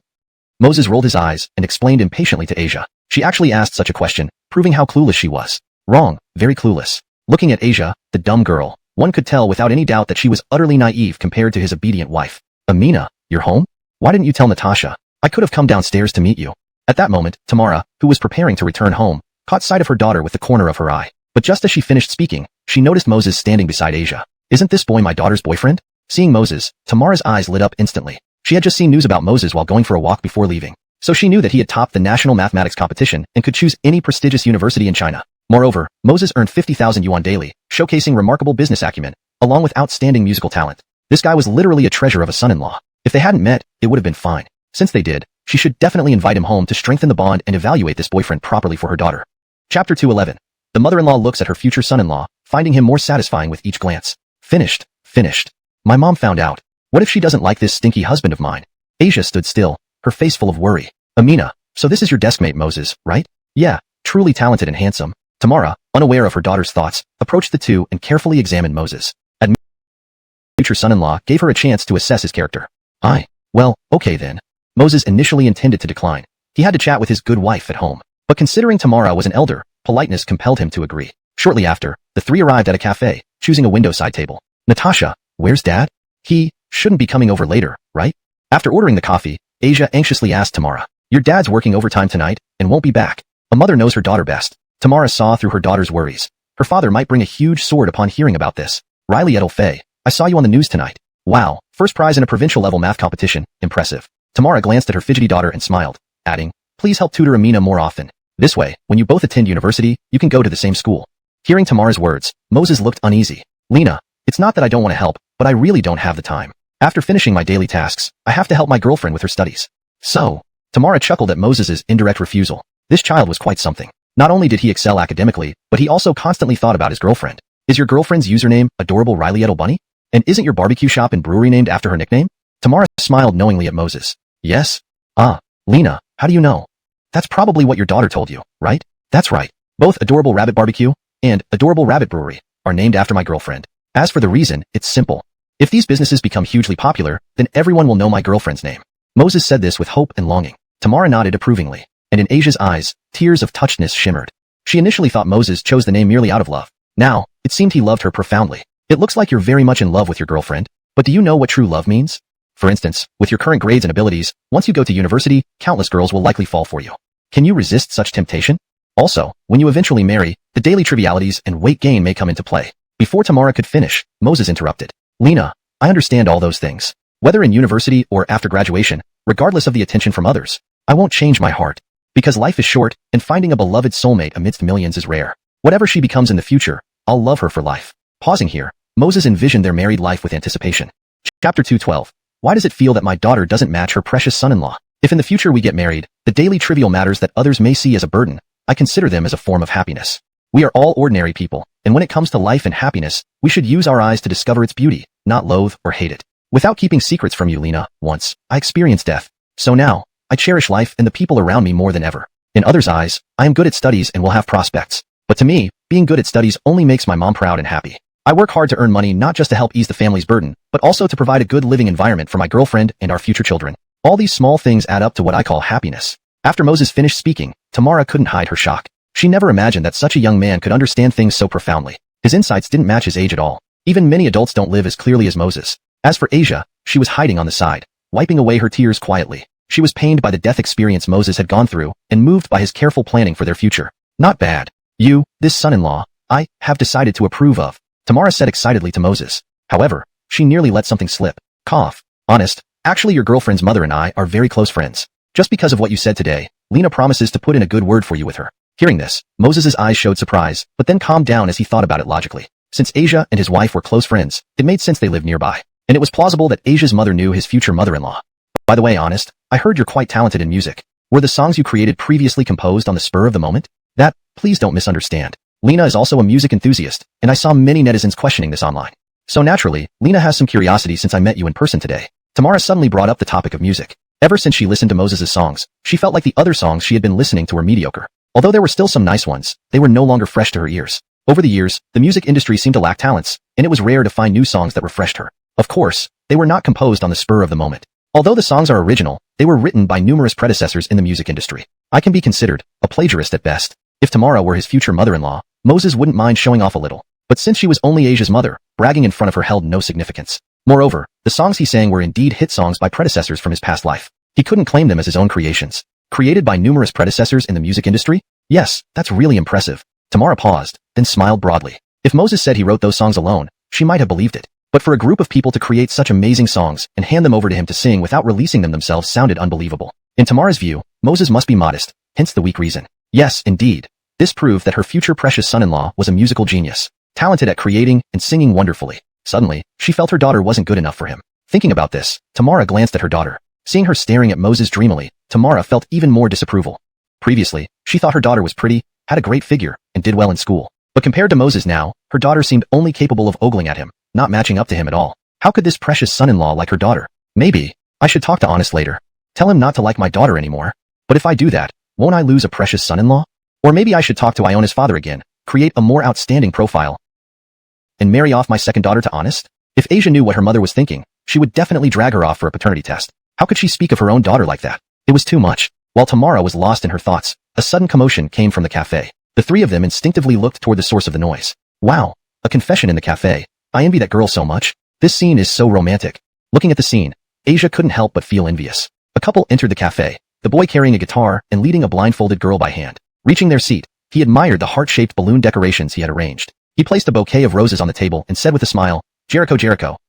Moses rolled his eyes and explained impatiently to Asia. She actually asked such a question, proving how clueless she was. Wrong, very clueless. Looking at Asia, the dumb girl, one could tell without any doubt that she was utterly naive compared to his obedient wife. Amina, you're home? Why didn't you tell Natasha? I could have come downstairs to meet you. At that moment, Tamara, who was preparing to return home, caught sight of her daughter with the corner of her eye. But just as she finished speaking, she noticed Moses standing beside Asia. Isn't this boy my daughter's boyfriend? Seeing Moses, Tamara's eyes lit up instantly. She had just seen news about Moses while going for a walk before leaving. So she knew that he had topped the national mathematics competition and could choose any prestigious university in China. Moreover, Moses earned 50,000 yuan daily, showcasing remarkable business acumen, along with outstanding musical talent. This guy was literally a treasure of a son-in-law. If they hadn't met, it would have been fine. Since they did, she should definitely invite him home to strengthen the bond and evaluate this boyfriend properly for her daughter. Chapter 211. The mother-in-law looks at her future son-in-law, finding him more satisfying with each glance. Finished. My mom found out. What if she doesn't like this stinky husband of mine? Asia stood still, her face full of worry. Amina, so this is your deskmate Moses, right? Yeah, truly talented and handsome. Tamara, unaware of her daughter's thoughts, approached the two and carefully examined Moses. Future son-in-law gave her a chance to assess his character. Well, okay then. Moses initially intended to decline. He had to chat with his good wife at home. But considering Tamara was an elder, politeness compelled him to agree. Shortly after, the three arrived at a cafe, choosing a window-side table. Natasha, where's Dad? He shouldn't be coming over later, right? After ordering the coffee, Asia anxiously asked Tamara, your dad's working overtime tonight and won't be back. A mother knows her daughter best. Tamara saw through her daughter's worries. Her father might bring a huge sword upon hearing about this. Riley Edelfei, I saw you on the news tonight. Wow, first prize in a provincial-level math competition. Impressive. Tamara glanced at her fidgety daughter and smiled, adding, please help tutor Amina more often. This way, when you both attend university, you can go to the same school. Hearing Tamara's words, Moses looked uneasy. Lena, it's not that I don't want to help, but I really don't have the time. After finishing my daily tasks, I have to help my girlfriend with her studies. So, Tamara chuckled at Moses's indirect refusal. This child was quite something. Not only did he excel academically, but he also constantly thought about his girlfriend. Is your girlfriend's username Adorable Riley Edel Bunny? And isn't your barbecue shop and brewery named after her nickname? Tamara smiled knowingly at Moses. Yes? Lena, how do you know? That's probably what your daughter told you, right? That's right. Both Adorable Rabbit Barbecue and Adorable Rabbit Brewery are named after my girlfriend. As for the reason, it's simple. If these businesses become hugely popular, then everyone will know my girlfriend's name. Moses said this with hope and longing. Tamara nodded approvingly, and in Asia's eyes, tears of touchedness shimmered. She initially thought Moses chose the name merely out of love. Now, it seemed he loved her profoundly. It looks like you're very much in love with your girlfriend, but do you know what true love means? For instance, with your current grades and abilities, once you go to university, countless girls will likely fall for you. Can you resist such temptation? Also, when you eventually marry, the daily trivialities and weight gain may come into play. Before Tamara could finish, Moses interrupted. Lena, I understand all those things. Whether in university or after graduation, regardless of the attention from others, I won't change my heart. Because life is short, and finding a beloved soulmate amidst millions is rare. Whatever she becomes in the future, I'll love her for life. Pausing here, Moses envisioned their married life with anticipation. Chapter 212. Why does it feel that my daughter doesn't match her precious son-in-law? If in the future we get married, the daily trivial matters that others may see as a burden, I consider them as a form of happiness. We are all ordinary people, and when it comes to life and happiness, we should use our eyes to discover its beauty, not loathe or hate it. Without keeping secrets from you, Lena, once, I experienced death. So now, I cherish life and the people around me more than ever. In others' eyes, I am good at studies and will have prospects. But to me, being good at studies only makes my mom proud and happy. I work hard to earn money not just to help ease the family's burden, but also to provide a good living environment for my girlfriend and our future children. All these small things add up to what I call happiness. After Moses finished speaking, Tamara couldn't hide her shock. She never imagined that such a young man could understand things so profoundly. His insights didn't match his age at all. Even many adults don't live as clearly as Moses. As for Asia, she was hiding on the side, wiping away her tears quietly. She was pained by the death experience Moses had gone through and moved by his careful planning for their future. Not bad. You, this son-in-law, I have decided to approve of, Tamara said excitedly to Moses. However, she nearly let something slip. Cough. Honest, actually your girlfriend's mother and I are very close friends. Just because of what you said today, Lena promises to put in a good word for you with her. Hearing this, Moses's eyes showed surprise, but then calmed down as he thought about it logically. Since Asia and his wife were close friends, it made sense they lived nearby, and it was plausible that Asia's mother knew his future mother-in-law. By the way, Honest, I heard you're quite talented in music. Were the songs you created previously composed on the spur of the moment? That, please don't misunderstand. Lena is also a music enthusiast, and I saw many netizens questioning this online. So naturally, Lena has some curiosity since I met you in person today. Tamara suddenly brought up the topic of music. Ever since she listened to Moses's songs, she felt like the other songs she had been listening to were mediocre. Although there were still some nice ones, they were no longer fresh to her ears. Over the years, the music industry seemed to lack talents, and it was rare to find new songs that refreshed her. Of course, they were not composed on the spur of the moment. Although the songs are original, they were written by numerous predecessors in the music industry. I can be considered a plagiarist at best. If Tamara were his future mother-in-law, Moses wouldn't mind showing off a little. But since she was only Asia's mother, bragging in front of her held no significance. Moreover, the songs he sang were indeed hit songs by predecessors from his past life. He couldn't claim them as his own creations. Created by numerous predecessors in the music industry? Yes, that's really impressive. Tamara paused, then smiled broadly. If Moses said he wrote those songs alone, she might have believed it. But for a group of people to create such amazing songs and hand them over to him to sing without releasing them themselves sounded unbelievable. In Tamara's view, Moses must be modest, hence the weak reason. Yes, indeed. This proved that her future precious son-in-law was a musical genius, talented at creating and singing wonderfully. Suddenly, she felt her daughter wasn't good enough for him. Thinking about this, Tamara glanced at her daughter. Seeing her staring at Moses dreamily, Tamara felt even more disapproval. Previously, she thought her daughter was pretty, had a great figure, and did well in school. But compared to Moses now, her daughter seemed only capable of ogling at him, not matching up to him at all. How could this precious son-in-law like her daughter? Maybe I should talk to Honest later. Tell him not to like my daughter anymore. But if I do that, won't I lose a precious son-in-law? Or maybe I should talk to Iona's father again, create a more outstanding profile, and marry off my second daughter to Honest? If Asia knew what her mother was thinking, she would definitely drag her off for a paternity test. How could she speak of her own daughter like that? It was too much. While Tamara was lost in her thoughts, a sudden commotion came from the cafe. The three of them instinctively looked toward the source of the noise. Wow, a confession in the cafe. I envy that girl so much. This scene is so romantic. Looking at the scene, Asia couldn't help but feel envious. A couple entered the cafe, the boy carrying a guitar and leading a blindfolded girl by hand. Reaching their seat, he admired the heart-shaped balloon decorations he had arranged. He placed a bouquet of roses on the table and said with a smile, Jericho,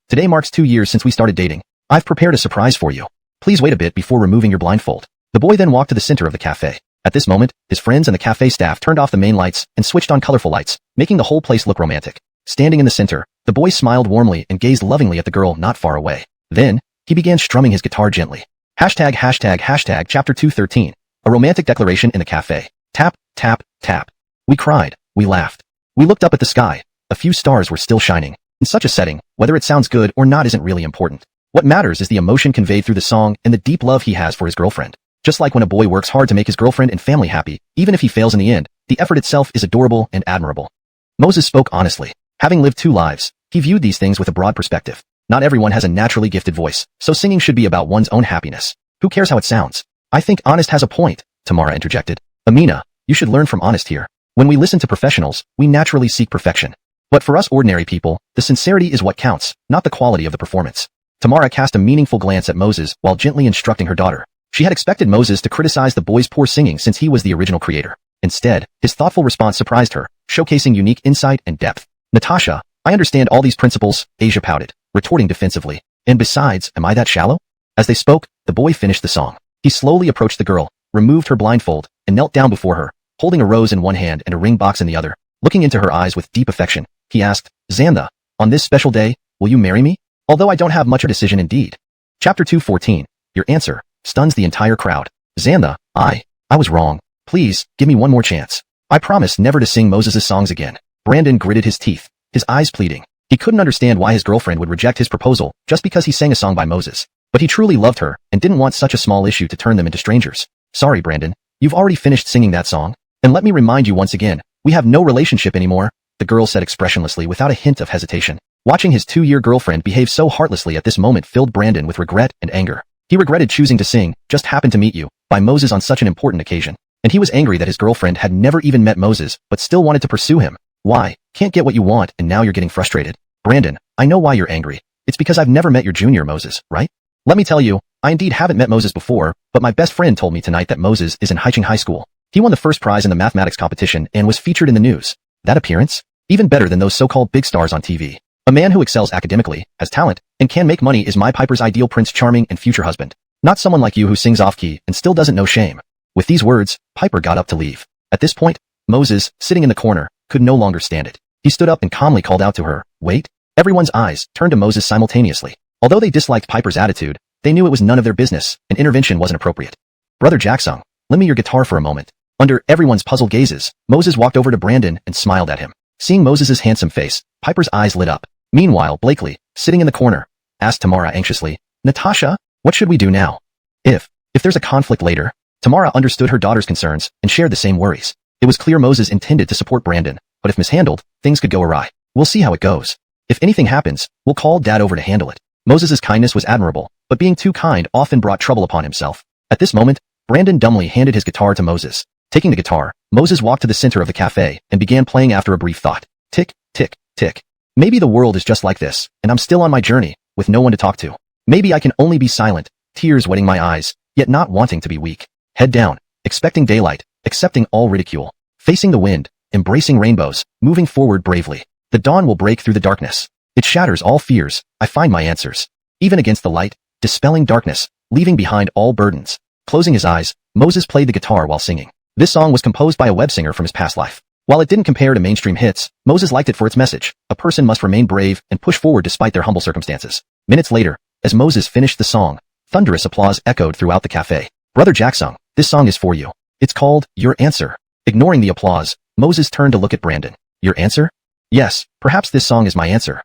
today marks 2 years since we started dating. I've prepared a surprise for you. Please wait a bit before removing your blindfold. The boy then walked to the center of the cafe. At this moment, his friends and the cafe staff turned off the main lights and switched on colorful lights, making the whole place look romantic. Standing in the center, the boy smiled warmly and gazed lovingly at the girl not far away. Then, he began strumming his guitar gently. Chapter 213. A romantic declaration in the cafe. Tap, tap, tap. We cried. We laughed. We looked up at the sky. A few stars were still shining. In such a setting, whether it sounds good or not isn't really important. What matters is the emotion conveyed through the song and the deep love he has for his girlfriend. Just like when a boy works hard to make his girlfriend and family happy, even if he fails in the end, the effort itself is adorable and admirable. Moses spoke honestly. Having lived 2 lives, he viewed these things with a broad perspective. Not everyone has a naturally gifted voice, so singing should be about one's own happiness. Who cares how it sounds? I think Honest has a point, Tamara interjected. Amina, you should learn from Honest here. When we listen to professionals, we naturally seek perfection. But for us ordinary people, the sincerity is what counts, not the quality of the performance. Tamara cast a meaningful glance at Moses while gently instructing her daughter. She had expected Moses to criticize the boy's poor singing since he was the original creator. Instead, his thoughtful response surprised her, showcasing unique insight and depth. Natasha, I understand all these principles, Asia pouted, retorting defensively. And besides, am I that shallow? As they spoke, the boy finished the song. He slowly approached the girl, removed her blindfold, and knelt down before her, holding a rose in one hand and a ring box in the other. Looking into her eyes with deep affection, he asked, Xantha, on this special day, will you marry me? Although I don't have much of a decision indeed. Chapter 214. Your answer stuns the entire crowd. Xantha, I was wrong. Please, give me one more chance. I promise never to sing Moses' songs again. Brandon gritted his teeth, his eyes pleading. He couldn't understand why his girlfriend would reject his proposal just because he sang a song by Moses. But he truly loved her and didn't want such a small issue to turn them into strangers. Sorry, Brandon. You've already finished singing that song. And let me remind you once again, we have no relationship anymore, the girl said expressionlessly without a hint of hesitation. Watching his 2-year girlfriend behave so heartlessly at this moment filled Brandon with regret and anger. He regretted choosing to sing, Just Happened to Meet You, by Moses on such an important occasion. And he was angry that his girlfriend had never even met Moses, but still wanted to pursue him. Why? Can't get what you want and now you're getting frustrated. Brandon, I know why you're angry. It's because I've never met your junior Moses, right? Let me tell you, I indeed haven't met Moses before, but my best friend told me tonight that Moses is in Haicheng High School. He won the first prize in the mathematics competition and was featured in the news. That appearance? Even better than those so-called big stars on TV. A man who excels academically, has talent, and can make money is my Piper's ideal Prince Charming and future husband. Not someone like you who sings off-key and still doesn't know shame. With these words, Piper got up to leave. At this point, Moses, sitting in the corner, could no longer stand it. He stood up and calmly called out to her, "Wait." Everyone's eyes turned to Moses simultaneously. Although they disliked Piper's attitude, they knew it was none of their business, and intervention wasn't appropriate. "Brother Jacksung, lend me your guitar for a moment." Under everyone's puzzled gazes, Moses walked over to Brandon and smiled at him. Seeing Moses's handsome face, Piper's eyes lit up. Meanwhile, Blakely, sitting in the corner, asked Tamara anxiously, "Natasha, what should we do now? If there's a conflict later?" Tamara understood her daughter's concerns and shared the same worries. It was clear Moses intended to support Brandon, but if mishandled, things could go awry. "We'll see how it goes. If anything happens, we'll call Dad over to handle it." Moses's kindness was admirable, but being too kind often brought trouble upon himself. At this moment, Brandon dumbly handed his guitar to Moses. Taking the guitar, Moses walked to the center of the cafe and began playing after a brief thought. Tick, tick, tick. Maybe the world is just like this, and I'm still on my journey, with no one to talk to. Maybe I can only be silent, tears wetting my eyes, yet not wanting to be weak. Head down, expecting daylight, accepting all ridicule, facing the wind, embracing rainbows, moving forward bravely. The dawn will break through the darkness. It shatters all fears. I find my answers. Even against the light, dispelling darkness, leaving behind all burdens. Closing his eyes, Moses played the guitar while singing. This song was composed by a web singer from his past life. While it didn't compare to mainstream hits, Moses liked it for its message. A person must remain brave and push forward despite their humble circumstances. Minutes later, as Moses finished the song, thunderous applause echoed throughout the cafe. "Brother Jacksung, this song is for you. It's called Your Answer." Ignoring the applause, Moses turned to look at Brandon. "Your answer?" "Yes, perhaps this song is my answer.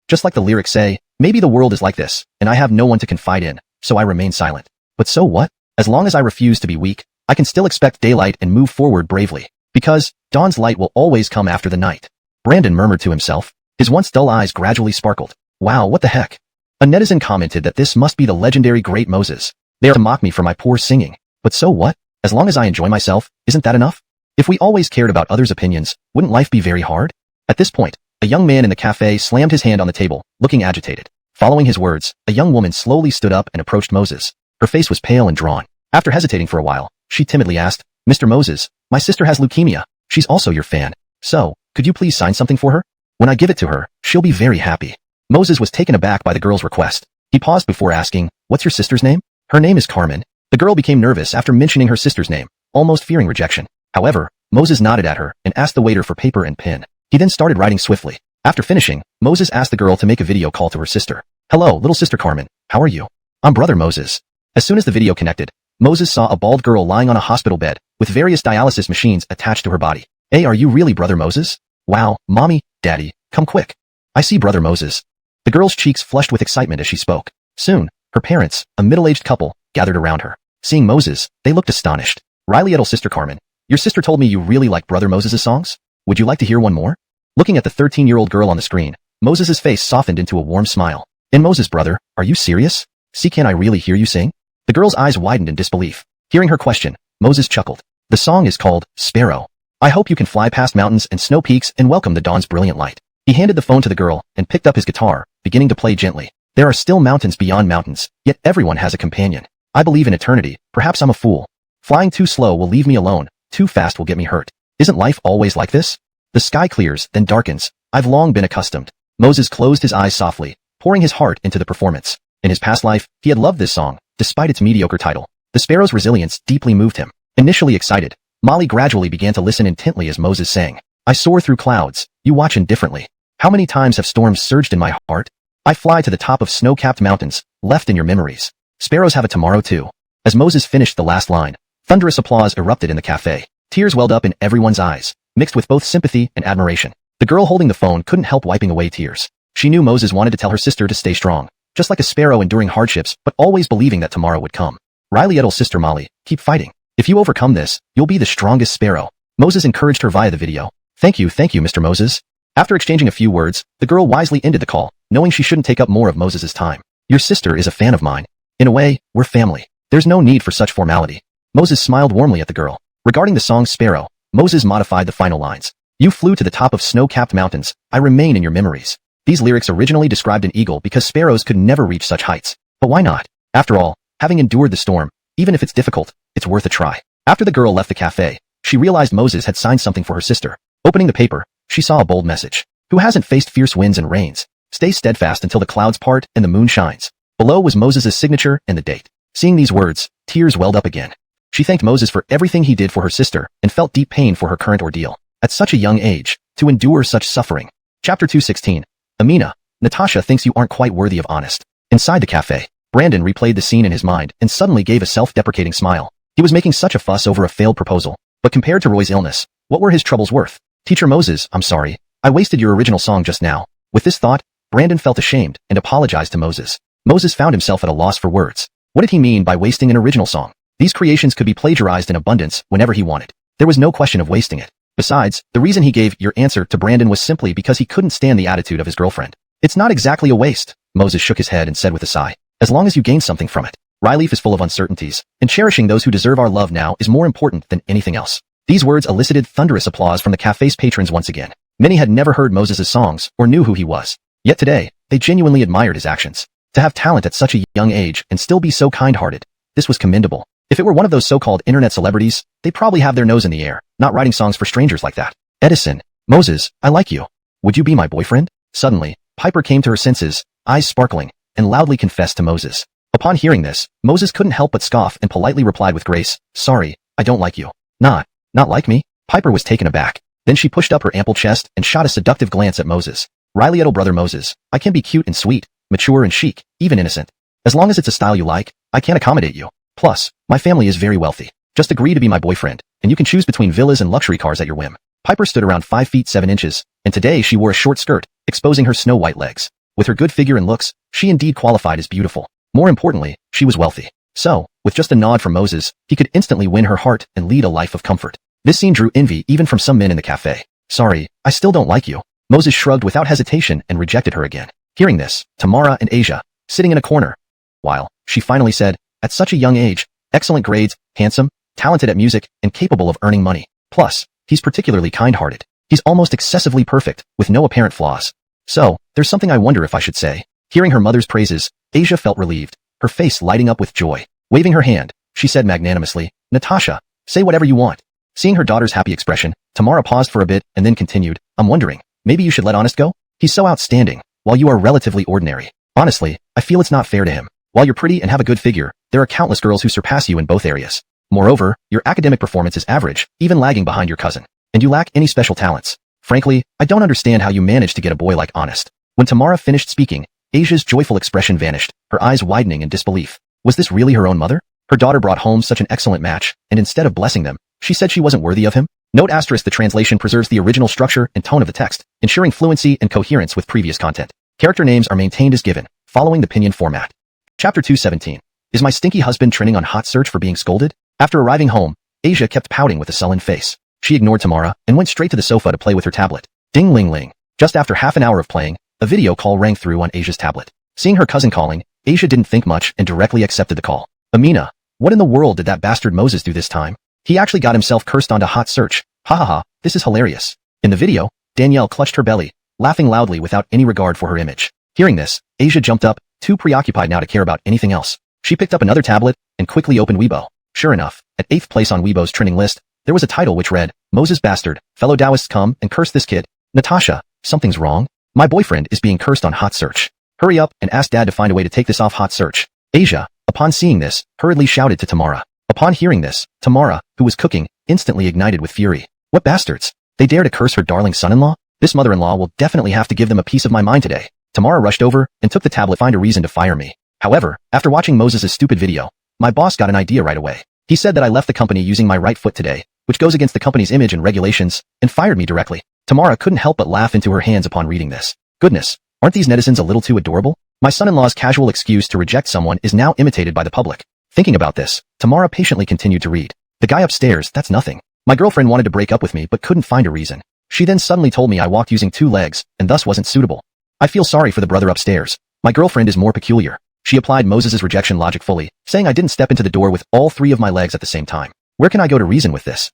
Just like the lyrics say, maybe the world is like this, and I have no one to confide in, so I remain silent. But so what? As long as I refuse to be weak, I can still expect daylight and move forward bravely. Because dawn's light will always come after the night." Brandon murmured to himself. His once dull eyes gradually sparkled. "Wow, what the heck?" A netizen commented that this must be the legendary Great Moses. They are to mock me for my poor singing. But so what? As long as I enjoy myself, isn't that enough? If we always cared about others' opinions, wouldn't life be very hard? At this point, a young man in the cafe slammed his hand on the table, looking agitated. Following his words, a young woman slowly stood up and approached Moses. Her face was pale and drawn. After hesitating for a while, she timidly asked, "Mr. Moses, my sister has leukemia. She's also your fan. So, could you please sign something for her? When I give it to her, she'll be very happy." Moses was taken aback by the girl's request. He paused before asking, "What's your sister's name?" "Her name is Carmen." The girl became nervous after mentioning her sister's name, almost fearing rejection. However, Moses nodded at her and asked the waiter for paper and pen. He then started writing swiftly. After finishing, Moses asked the girl to make a video call to her sister. "Hello, little sister Carmen. How are you? I'm brother Moses." As soon as the video connected, Moses saw a bald girl lying on a hospital bed, with various dialysis machines attached to her body. "Hey, are you really brother Moses? Wow, mommy, daddy, come quick. I see brother Moses." The girl's cheeks flushed with excitement as she spoke. Soon, her parents, a middle-aged couple, gathered around her. Seeing Moses, they looked astonished. "Riley, little sister Carmen, your sister told me you really like brother Moses' songs. Would you like to hear one more?" Looking at the 13-year-old girl on the screen, Moses' face softened into a warm smile. "And Moses, brother, are you serious? See, can I really hear you sing?" The girl's eyes widened in disbelief. Hearing her question, Moses chuckled. "The song is called Sparrow. I hope you can fly past mountains and snow peaks and welcome the dawn's brilliant light." He handed the phone to the girl and picked up his guitar, beginning to play gently. "There are still mountains beyond mountains, yet everyone has a companion. I believe in eternity. Perhaps I'm a fool. Flying too slow will leave me alone. Too fast will get me hurt. Isn't life always like this? The sky clears, then darkens. I've long been accustomed." Moses closed his eyes softly, pouring his heart into the performance. In his past life, he had loved this song, despite its mediocre title. The sparrow's resilience deeply moved him. Initially excited, Molly gradually began to listen intently as Moses sang. "I soar through clouds, you watch indifferently. How many times have storms surged in my heart? I fly to the top of snow-capped mountains, left in your memories. Sparrows have a tomorrow too." As Moses finished the last line, thunderous applause erupted in the cafe. Tears welled up in everyone's eyes, mixed with both sympathy and admiration. The girl holding the phone couldn't help wiping away tears. She knew Moses wanted to tell her sister to stay strong, just like a sparrow enduring hardships but always believing that tomorrow would come. "Riley, little sister Molly, keep fighting. If you overcome this, you'll be the strongest sparrow." Moses encouraged her via the video. Thank you, Mr. Moses." After exchanging a few words, the girl wisely ended the call, knowing she shouldn't take up more of Moses' time. "Your sister is a fan of mine. In a way, we're family. There's no need for such formality." Moses smiled warmly at the girl. Regarding the song Sparrow, Moses modified the final lines. "You flew to the top of snow-capped mountains. I remain in your memories." These lyrics originally described an eagle because sparrows could never reach such heights. But why not? After all, Having endured the storm, even if it's difficult, it's worth a try. After the girl left the cafe, she realized Moses had signed something for her sister. Opening the paper, she saw a bold message. Who hasn't faced fierce winds and rains? Stay steadfast until the clouds part and the moon shines. Below was Moses' signature and the date. Seeing these words, tears welled up again. She thanked Moses for everything he did for her sister and felt deep pain for her current ordeal. At such a young age, to endure such suffering. Chapter 216. Amina, Natasha thinks you aren't quite worthy of honest. Inside the cafe, Brandon replayed the scene in his mind and suddenly gave a self-deprecating smile. He was making such a fuss over a failed proposal, but compared to Roy's illness, what were his troubles worth? Teacher Moses, I'm sorry. I wasted your original song just now. With this thought, Brandon felt ashamed and apologized to Moses. Moses found himself at a loss for words. What did he mean by wasting an original song? These creations could be plagiarized in abundance whenever he wanted. There was no question of wasting it. Besides, the reason he gave your answer to Brandon was simply because he couldn't stand the attitude of his girlfriend. It's not exactly a waste, Moses shook his head and said with a sigh. As long as you gain something from it. Ryleaf is full of uncertainties, and cherishing those who deserve our love now is more important than anything else. These words elicited thunderous applause from the cafe's patrons once again. Many had never heard Moses' songs or knew who he was. Yet today, they genuinely admired his actions. To have talent at such a young age and still be so kind-hearted, this was commendable. If it were one of those so-called internet celebrities, they'd probably have their nose in the air, not writing songs for strangers like that. Edison, Moses, I like you. Would you be my boyfriend? Suddenly, Piper came to her senses, eyes sparkling, and loudly confessed to Moses. Upon hearing this, Moses couldn't help but scoff and politely replied with grace, sorry, I don't like you. Not like me? Piper was taken aback. Then she pushed up her ample chest and shot a seductive glance at Moses. Little brother Moses, I can be cute and sweet, mature and chic, even innocent. As long as it's a style you like, I can accommodate you. Plus, my family is very wealthy. Just agree to be my boyfriend, and you can choose between villas and luxury cars at your whim. Piper stood around 5 feet 7 inches, and today she wore a short skirt, exposing her snow-white legs. With her good figure and looks, she indeed qualified as beautiful. More importantly, she was wealthy. So, with just a nod from Moses, he could instantly win her heart and lead a life of comfort. This scene drew envy even from some men in the cafe. Sorry, I still don't like you. Moses shrugged without hesitation and rejected her again. Hearing this, Tamara and Asia, sitting in a corner. While, she finally said, at such a young age, excellent grades, handsome, talented at music, and capable of earning money. Plus, he's particularly kind-hearted. He's almost excessively perfect, with no apparent flaws. So, there's something I wonder if I should say. Hearing her mother's praises, Asia felt relieved, her face lighting up with joy. Waving her hand, she said magnanimously, Natasha, say whatever you want. Seeing her daughter's happy expression, Tamara paused for a bit and then continued, I'm wondering, maybe you should let Honest go? He's so outstanding, while you are relatively ordinary. Honestly, I feel it's not fair to him. While you're pretty and have a good figure, there are countless girls who surpass you in both areas. Moreover, your academic performance is average, even lagging behind your cousin. And you lack any special talents. Frankly, I don't understand how you managed to get a boy like Honest. When Tamara finished speaking, Asia's joyful expression vanished, her eyes widening in disbelief. Was this really her own mother? Her daughter brought home such an excellent match, and instead of blessing them, she said she wasn't worthy of him? Note asterisk the translation preserves the original structure and tone of the text, ensuring fluency and coherence with previous content. Character names are maintained as given, following the pinyin format. Chapter 217. Is my stinky husband trending on hot search for being scolded? After arriving home, Asia kept pouting with a sullen face. She ignored Tamara and went straight to the sofa to play with her tablet. Ding-ling-ling. Just after half an hour of playing, a video call rang through on Asia's tablet. Seeing her cousin calling, Asia didn't think much and directly accepted the call. Amina, what in the world did that bastard Moses do this time? He actually got himself cursed onto hot search. Ha ha ha, this is hilarious. In the video, Danielle clutched her belly, laughing loudly without any regard for her image. Hearing this, Asia jumped up, too preoccupied now to care about anything else. She picked up another tablet and quickly opened Weibo. Sure enough, at 8th place on Weibo's trending list, there was a title which read, Moses bastard, fellow Taoists come and curse this kid. Natasha, something's wrong. My boyfriend is being cursed on hot search. Hurry up and ask dad to find a way to take this off hot search. Asia, upon seeing this, hurriedly shouted to Tamara. Upon hearing this, Tamara, who was cooking, instantly ignited with fury. What bastards? They dare to curse her darling son-in-law? This mother-in-law will definitely have to give them a piece of my mind today. Tamara rushed over and took the tablet to find a reason to fire me. However, after watching Moses' stupid video, my boss got an idea right away. He said that I left the company using my right foot today, which goes against the company's image and regulations, and fired me directly. Tamara couldn't help but laugh into her hands upon reading this. Goodness, aren't these netizens a little too adorable? My son-in-law's casual excuse to reject someone is now imitated by the public. Thinking about this, Tamara patiently continued to read. The guy upstairs, that's nothing. My girlfriend wanted to break up with me but couldn't find a reason. She then suddenly told me I walked using 2 legs, and thus wasn't suitable. I feel sorry for the brother upstairs. My girlfriend is more peculiar. She applied Moses' rejection logic fully, saying I didn't step into the door with all 3 of my legs at the same time. Where can I go to reason with this?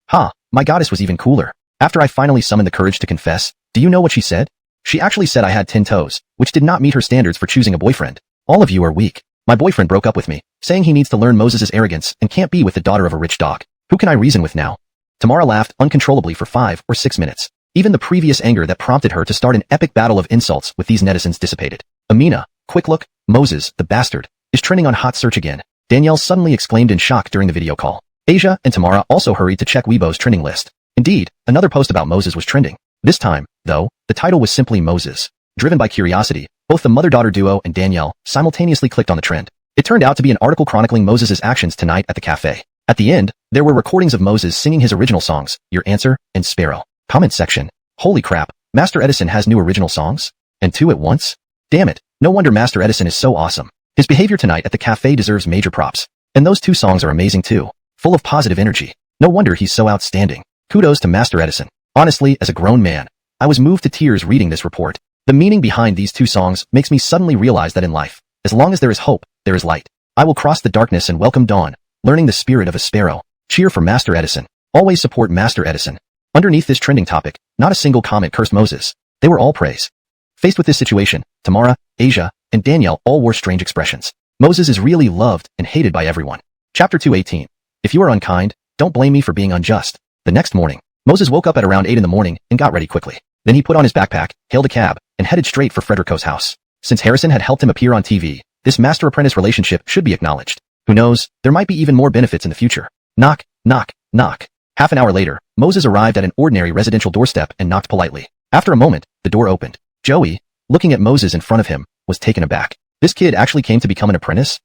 Ha, my goddess was even cooler. After I finally summoned the courage to confess, do you know what she said? She actually said I had 10 toes, which did not meet her standards for choosing a boyfriend. All of you are weak. My boyfriend broke up with me, saying he needs to learn Moses' arrogance and can't be with the daughter of a rich dog. Who can I reason with now? Tamara laughed uncontrollably for 5 or 6 minutes. Even the previous anger that prompted her to start an epic battle of insults with these netizens dissipated. Amina, quick look, Moses, the bastard, is trending on hot search again. Danielle suddenly exclaimed in shock during the video call. Asia and Tamara also hurried to check Weibo's trending list. Indeed, another post about Moses was trending. This time, though, the title was simply Moses. Driven by curiosity, both the mother-daughter duo and Danielle simultaneously clicked on the trend. It turned out to be an article chronicling Moses' actions tonight at the cafe. At the end, there were recordings of Moses singing his original songs, Your Answer and Sparrow. Comment section. Holy crap, Master Edison has new original songs? And 2 at once? Damn it, no wonder Master Edison is so awesome. His behavior tonight at the cafe deserves major props. And those 2 songs are amazing too. Full of positive energy. No wonder he's so outstanding. Kudos to Master Edison. Honestly, as a grown man, I was moved to tears reading this report. The meaning behind these 2 songs makes me suddenly realize that in life, as long as there is hope, there is light. I will cross the darkness and welcome dawn, learning the spirit of a sparrow. Cheer for Master Edison. Always support Master Edison. Underneath this trending topic, not a single comment cursed Moses. They were all praise. Faced with this situation, Tamara, Asia, and Danielle all wore strange expressions. Moses is really loved and hated by everyone. Chapter 2:18. If you are unkind, don't blame me for being unjust. The next morning, Moses woke up at around 8 in the morning and got ready quickly. Then he put on his backpack, hailed a cab, and headed straight for Frederico's house. Since Harrison had helped him appear on TV, this master-apprentice relationship should be acknowledged. Who knows, there might be even more benefits in the future. Knock, knock, knock. Half an hour later, Moses arrived at an ordinary residential doorstep and knocked politely. After a moment, the door opened. Joey, looking at Moses in front of him, was taken aback. This kid actually came to become an apprentice?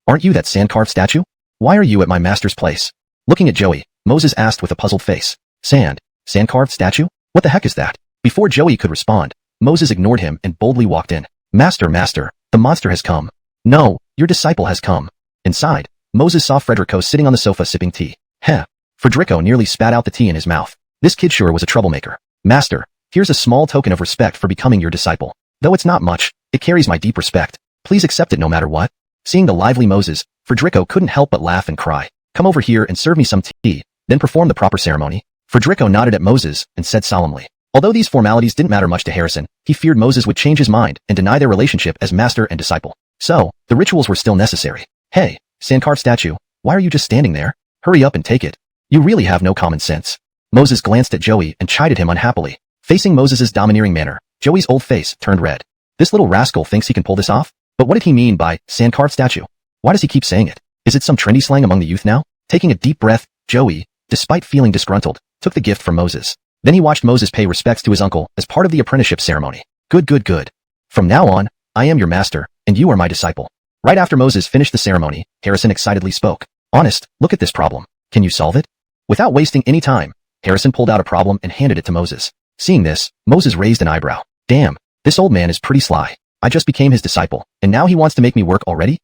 Aren't you that sand-carved statue? Why are you at my master's place? Looking at Joey, Moses asked with a puzzled face. Sand-carved statue? What the heck is that? Before Joey could respond, Moses ignored him and boldly walked in. Master, the monster has come. No, your disciple has come. Inside, Moses saw Frederico sitting on the sofa sipping tea. Frederico nearly spat out the tea in his mouth. This kid sure was a troublemaker. Master, here's a small token of respect for becoming your disciple. Though it's not much, it carries my deep respect. Please accept it no matter what. Seeing the lively Moses, Frederico couldn't help but laugh and cry. Come over here and serve me some tea, then perform the proper ceremony. Frederico nodded at Moses and said solemnly. Although these formalities didn't matter much to Harrison, he feared Moses would change his mind and deny their relationship as master and disciple. So, the rituals were still necessary. Hey, sand-carved statue, why are you just standing there? Hurry up and take it. You really have no common sense. Moses glanced at Joey and chided him unhappily. Facing Moses' domineering manner, Joey's old face turned red. This little rascal thinks he can pull this off? But what did he mean by sand-carved statue? Why does he keep saying it? Is it some trendy slang among the youth now? Taking a deep breath, Joey, despite feeling disgruntled, took the gift from Moses. Then he watched Moses pay respects to his uncle as part of the apprenticeship ceremony. Good. From now on, I am your master, and you are my disciple. Right after Moses finished the ceremony, Harrison excitedly spoke. Honest, look at this problem. Can you solve it? Without wasting any time, Harrison pulled out a problem and handed it to Moses. Seeing this, Moses raised an eyebrow. Damn, this old man is pretty sly. I just became his disciple, and now he wants to make me work already?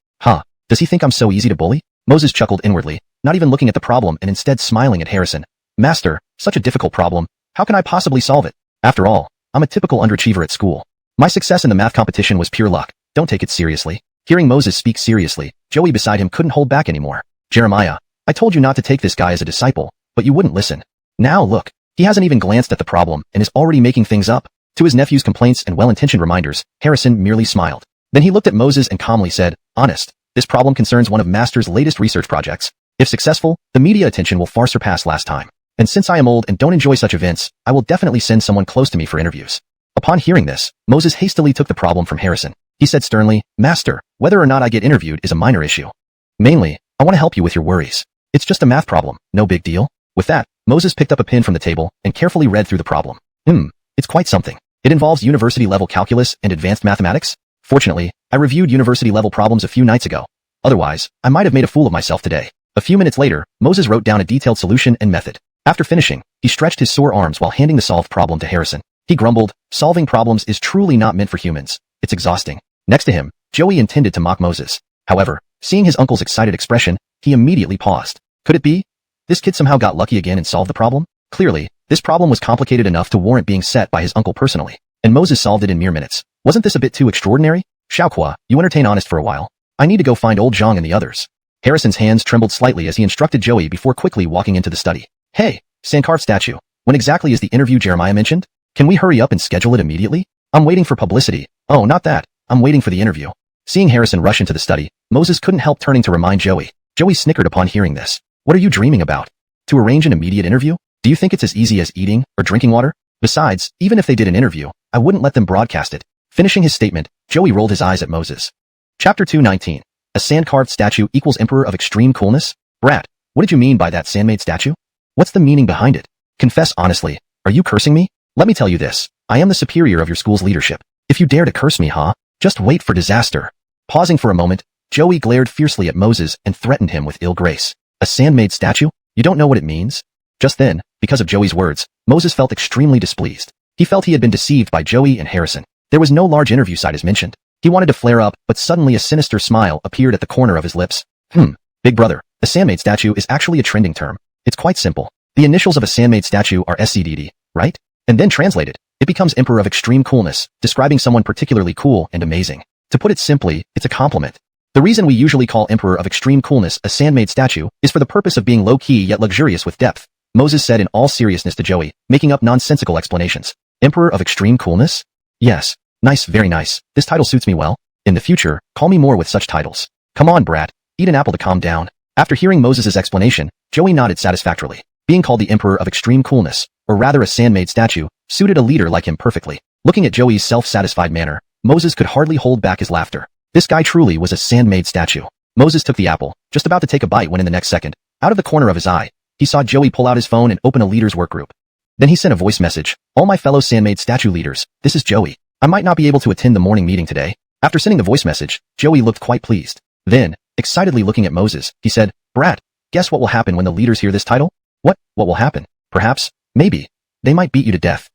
Does he think I'm so easy to bully? Moses chuckled inwardly, not even looking at the problem and instead smiling at Harrison. Master, such a difficult problem. How can I possibly solve it? After all, I'm a typical underachiever at school. My success in the math competition was pure luck. Don't take it seriously. Hearing Moses speak seriously, Joey beside him couldn't hold back anymore. Jeremiah, I told you not to take this guy as a disciple, but you wouldn't listen. Now look, he hasn't even glanced at the problem and is already making things up. To his nephew's complaints and well-intentioned reminders, Harrison merely smiled. Then he looked at Moses and calmly said, Honest, this problem concerns one of Master's latest research projects. If successful, the media attention will far surpass last time. And since I am old and don't enjoy such events, I will definitely send someone close to me for interviews. Upon hearing this, Moses hastily took the problem from Harrison. He said sternly, Master, whether or not I get interviewed is a minor issue. Mainly, I want to help you with your worries. It's just a math problem, no big deal. With that, Moses picked up a pen from the table and carefully read through the problem. It's quite something. It involves university-level calculus and advanced mathematics. Fortunately, I reviewed university-level problems a few nights ago. Otherwise, I might have made a fool of myself today. A few minutes later, Moses wrote down a detailed solution and method. After finishing, he stretched his sore arms while handing the solved problem to Harrison. He grumbled, solving problems is truly not meant for humans. It's exhausting. Next to him, Joey intended to mock Moses. However, seeing his uncle's excited expression, he immediately paused. Could it be? This kid somehow got lucky again and solved the problem? Clearly, this problem was complicated enough to warrant being set by his uncle personally. And Moses solved it in mere minutes. Wasn't this a bit too extraordinary? Xiaoqua, you entertain Honest for a while. I need to go find old Zhang and the others. Harrison's hands trembled slightly as he instructed Joey before quickly walking into the study. Hey, sand-carved statue, when exactly is the interview Jeremiah mentioned? Can we hurry up and schedule it immediately? I'm waiting for publicity. Oh, not that. I'm waiting for the interview. Seeing Harrison rush into the study, Moses couldn't help turning to remind Joey. Joey snickered upon hearing this. What are you dreaming about? To arrange an immediate interview? Do you think it's as easy as eating or drinking water? Besides, even if they did an interview, I wouldn't let them broadcast it. Finishing his statement, Joey rolled his eyes at Moses. Chapter 2:19. A sand-carved statue equals Emperor of Extreme Coolness? Brat, what did you mean by that sand-made statue? What's the meaning behind it? Confess honestly. Are you cursing me? Let me tell you this. I am the superior of your school's leadership. If you dare to curse me, just wait for disaster. Pausing for a moment, Joey glared fiercely at Moses and threatened him with ill grace. A sand-made statue? You don't know what it means? Just then, because of Joey's words, Moses felt extremely displeased. He felt he had been deceived by Joey and Harrison. There was no large interview site as mentioned. He wanted to flare up, but suddenly a sinister smile appeared at the corner of his lips. Big brother, a sand-made statue is actually a trending term. It's quite simple. The initials of a sand-made statue are SCDD, right? And then translated, it becomes Emperor of Extreme Coolness, describing someone particularly cool and amazing. To put it simply, it's a compliment. The reason we usually call Emperor of Extreme Coolness a sand-made statue is for the purpose of being low-key yet luxurious with depth, Moses said in all seriousness to Joey, making up nonsensical explanations. Emperor of Extreme Coolness? Yes. Nice, very nice. This title suits me well. In the future, call me more with such titles. Come on, brat. Eat an apple to calm down. After hearing Moses' explanation, Joey nodded satisfactorily. Being called the Emperor of Extreme Coolness, or rather a sand-made statue, suited a leader like him perfectly. Looking at Joey's self-satisfied manner, Moses could hardly hold back his laughter. This guy truly was a sand-made statue. Moses took the apple, just about to take a bite when in the next second, out of the corner of his eye, he saw Joey pull out his phone and open a leader's workgroup. Then he sent a voice message. All my fellow sand-made statue leaders, this is Joey. I might not be able to attend the morning meeting today. After sending the voice message, Joey looked quite pleased. Then, excitedly looking at Moses, he said, Brat, guess what will happen when the leaders hear this title? What will happen? Perhaps, maybe, they might beat you to death.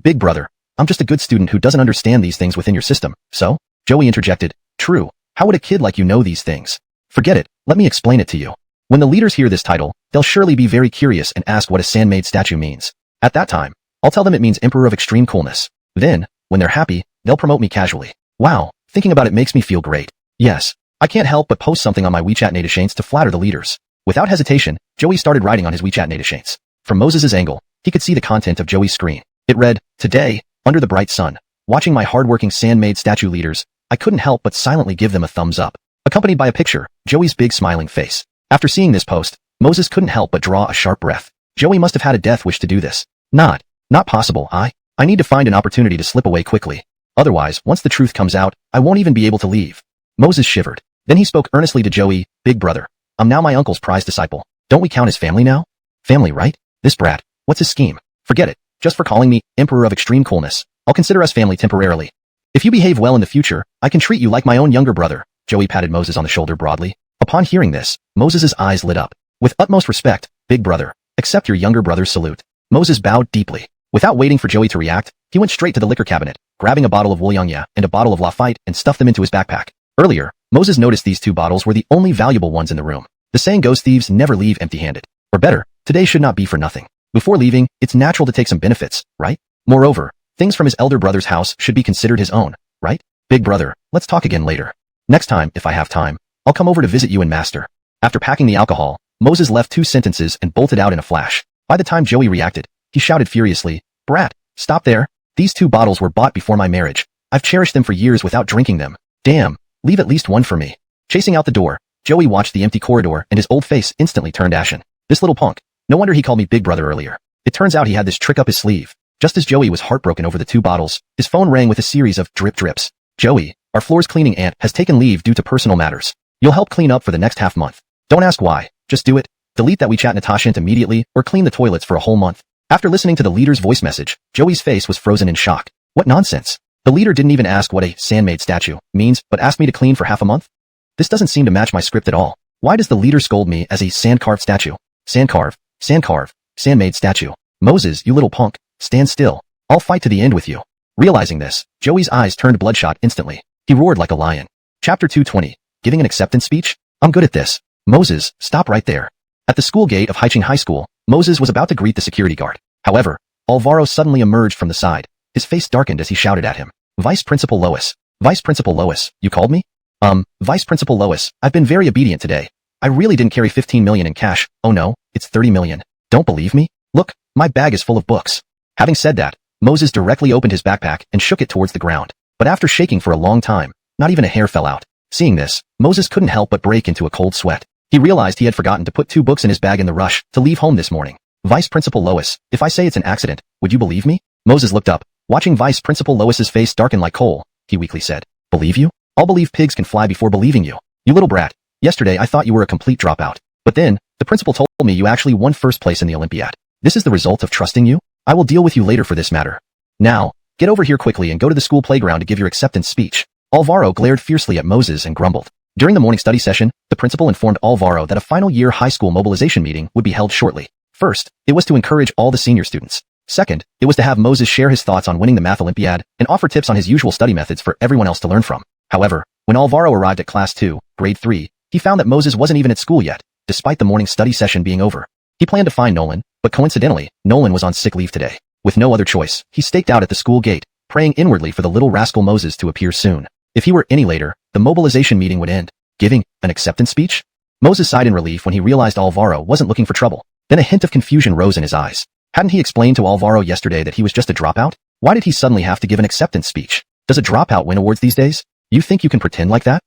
Big brother, I'm just a good student who doesn't understand these things within your system, so? Joey interjected, true, how would a kid like you know these things? Forget it, let me explain it to you. When the leaders hear this title, they'll surely be very curious and ask what a sand-made statue means. At that time, I'll tell them it means Emperor of Extreme Coolness. Then, when they're happy, they'll promote me casually. Wow, thinking about it makes me feel great. Yes, I can't help but post something on my WeChat Nationshanes to flatter the leaders. Without hesitation, Joey started writing on his WeChat Nationshanes. From Moses' angle, he could see the content of Joey's screen. It read, Today, under the bright sun, watching my hardworking sand-made statue leaders, I couldn't help but silently give them a thumbs up. Accompanied by a picture, Joey's big smiling face. After seeing this post, Moses couldn't help but draw a sharp breath. Joey must have had a death wish to do this. Not possible. I need to find an opportunity to slip away quickly. Otherwise, once the truth comes out, I won't even be able to leave. Moses shivered. Then he spoke earnestly to Joey, Big brother, I'm now my uncle's prized disciple. Don't we count as family now? Family, right? This brat, what's his scheme? Forget it. Just for calling me Emperor of Extreme Coolness, I'll consider us family temporarily. If you behave well in the future, I can treat you like my own younger brother. Joey patted Moses on the shoulder broadly. Upon hearing this, Moses' eyes lit up. With utmost respect, Big brother, accept your younger brother's salute. Moses bowed deeply. Without waiting for Joey to react, he went straight to the liquor cabinet, grabbing a bottle of Wuliangya and a bottle of Lafite and stuffed them into his backpack. Earlier, Moses noticed these two bottles were the only valuable ones in the room. The saying goes thieves never leave empty-handed. Or better, today should not be for nothing. Before leaving, it's natural to take some benefits, right? Moreover, things from his elder brother's house should be considered his own, right? Big brother, let's talk again later. Next time, if I have time, I'll come over to visit you and master. After packing the alcohol, Moses left 2 sentences and bolted out in a flash. By the time Joey reacted, he shouted furiously, Brat, stop there. These 2 bottles were bought before my marriage. I've cherished them for years without drinking them. Damn, leave at least one for me. Chasing out the door, Joey watched the empty corridor and his old face instantly turned ashen. This little punk. No wonder he called me Big Brother earlier. It turns out he had this trick up his sleeve. Just as Joey was heartbroken over the 2 bottles, his phone rang with a series of drip drips. Joey, our floors cleaning aunt has taken leave due to personal matters. You'll help clean up for the next half month. Don't ask why, just do it. Delete that WeChat Natasha immediately or clean the toilets for a whole month. After listening to the leader's voice message, Joey's face was frozen in shock. What nonsense. The leader didn't even ask what a sand-made statue means, but asked me to clean for half a month? This doesn't seem to match my script at all. Why does the leader scold me as a sand-carved statue? Sand-carve, sand-made statue. Moses, you little punk, stand still. I'll fight to the end with you. Realizing this, Joey's eyes turned bloodshot instantly. He roared like a lion. Chapter 220. Giving an acceptance speech? I'm good at this. Moses, stop right there. At the school gate of Haiching High School, Moses was about to greet the security guard. However, Alvaro suddenly emerged from the side. His face darkened as he shouted at him. Vice Principal Lois. Vice Principal Lois, you called me? Vice Principal Lois, I've been very obedient today. I really didn't carry 15 million in cash. Oh no, it's 30 million. Don't believe me? Look, my bag is full of books. Having said that, Moses directly opened his backpack and shook it towards the ground. But after shaking for a long time, not even a hair fell out. Seeing this, Moses couldn't help but break into a cold sweat. He realized he had forgotten to put 2 books in his bag in the rush to leave home this morning. Vice Principal Lois, if I say it's an accident, would you believe me? Moses looked up, watching Vice Principal Lois's face darken like coal. He weakly said, Believe you? I'll believe pigs can fly before believing you. You little brat. Yesterday I thought you were a complete dropout. But then, the principal told me you actually won first place in the Olympiad. This is the result of trusting you? I will deal with you later for this matter. Now, get over here quickly and go to the school playground to give your acceptance speech. Alvaro glared fiercely at Moses and grumbled. During the morning study session, the principal informed Alvaro that a final year high school mobilization meeting would be held shortly. First, it was to encourage all the senior students. Second, it was to have Moses share his thoughts on winning the math Olympiad and offer tips on his usual study methods for everyone else to learn from. However, when Alvaro arrived at class 2, grade 3, he found that Moses wasn't even at school yet, despite the morning study session being over. He planned to find Nolan, but coincidentally, Nolan was on sick leave today. With no other choice, he staked out at the school gate, praying inwardly for the little rascal Moses to appear soon. If he were any later, the mobilization meeting would end. Giving an acceptance speech? Moses sighed in relief when he realized Alvaro wasn't looking for trouble. Then a hint of confusion rose in his eyes. Hadn't he explained to Alvaro yesterday that he was just a dropout? Why did he suddenly have to give an acceptance speech? Does a dropout win awards these days? You think you can pretend like that?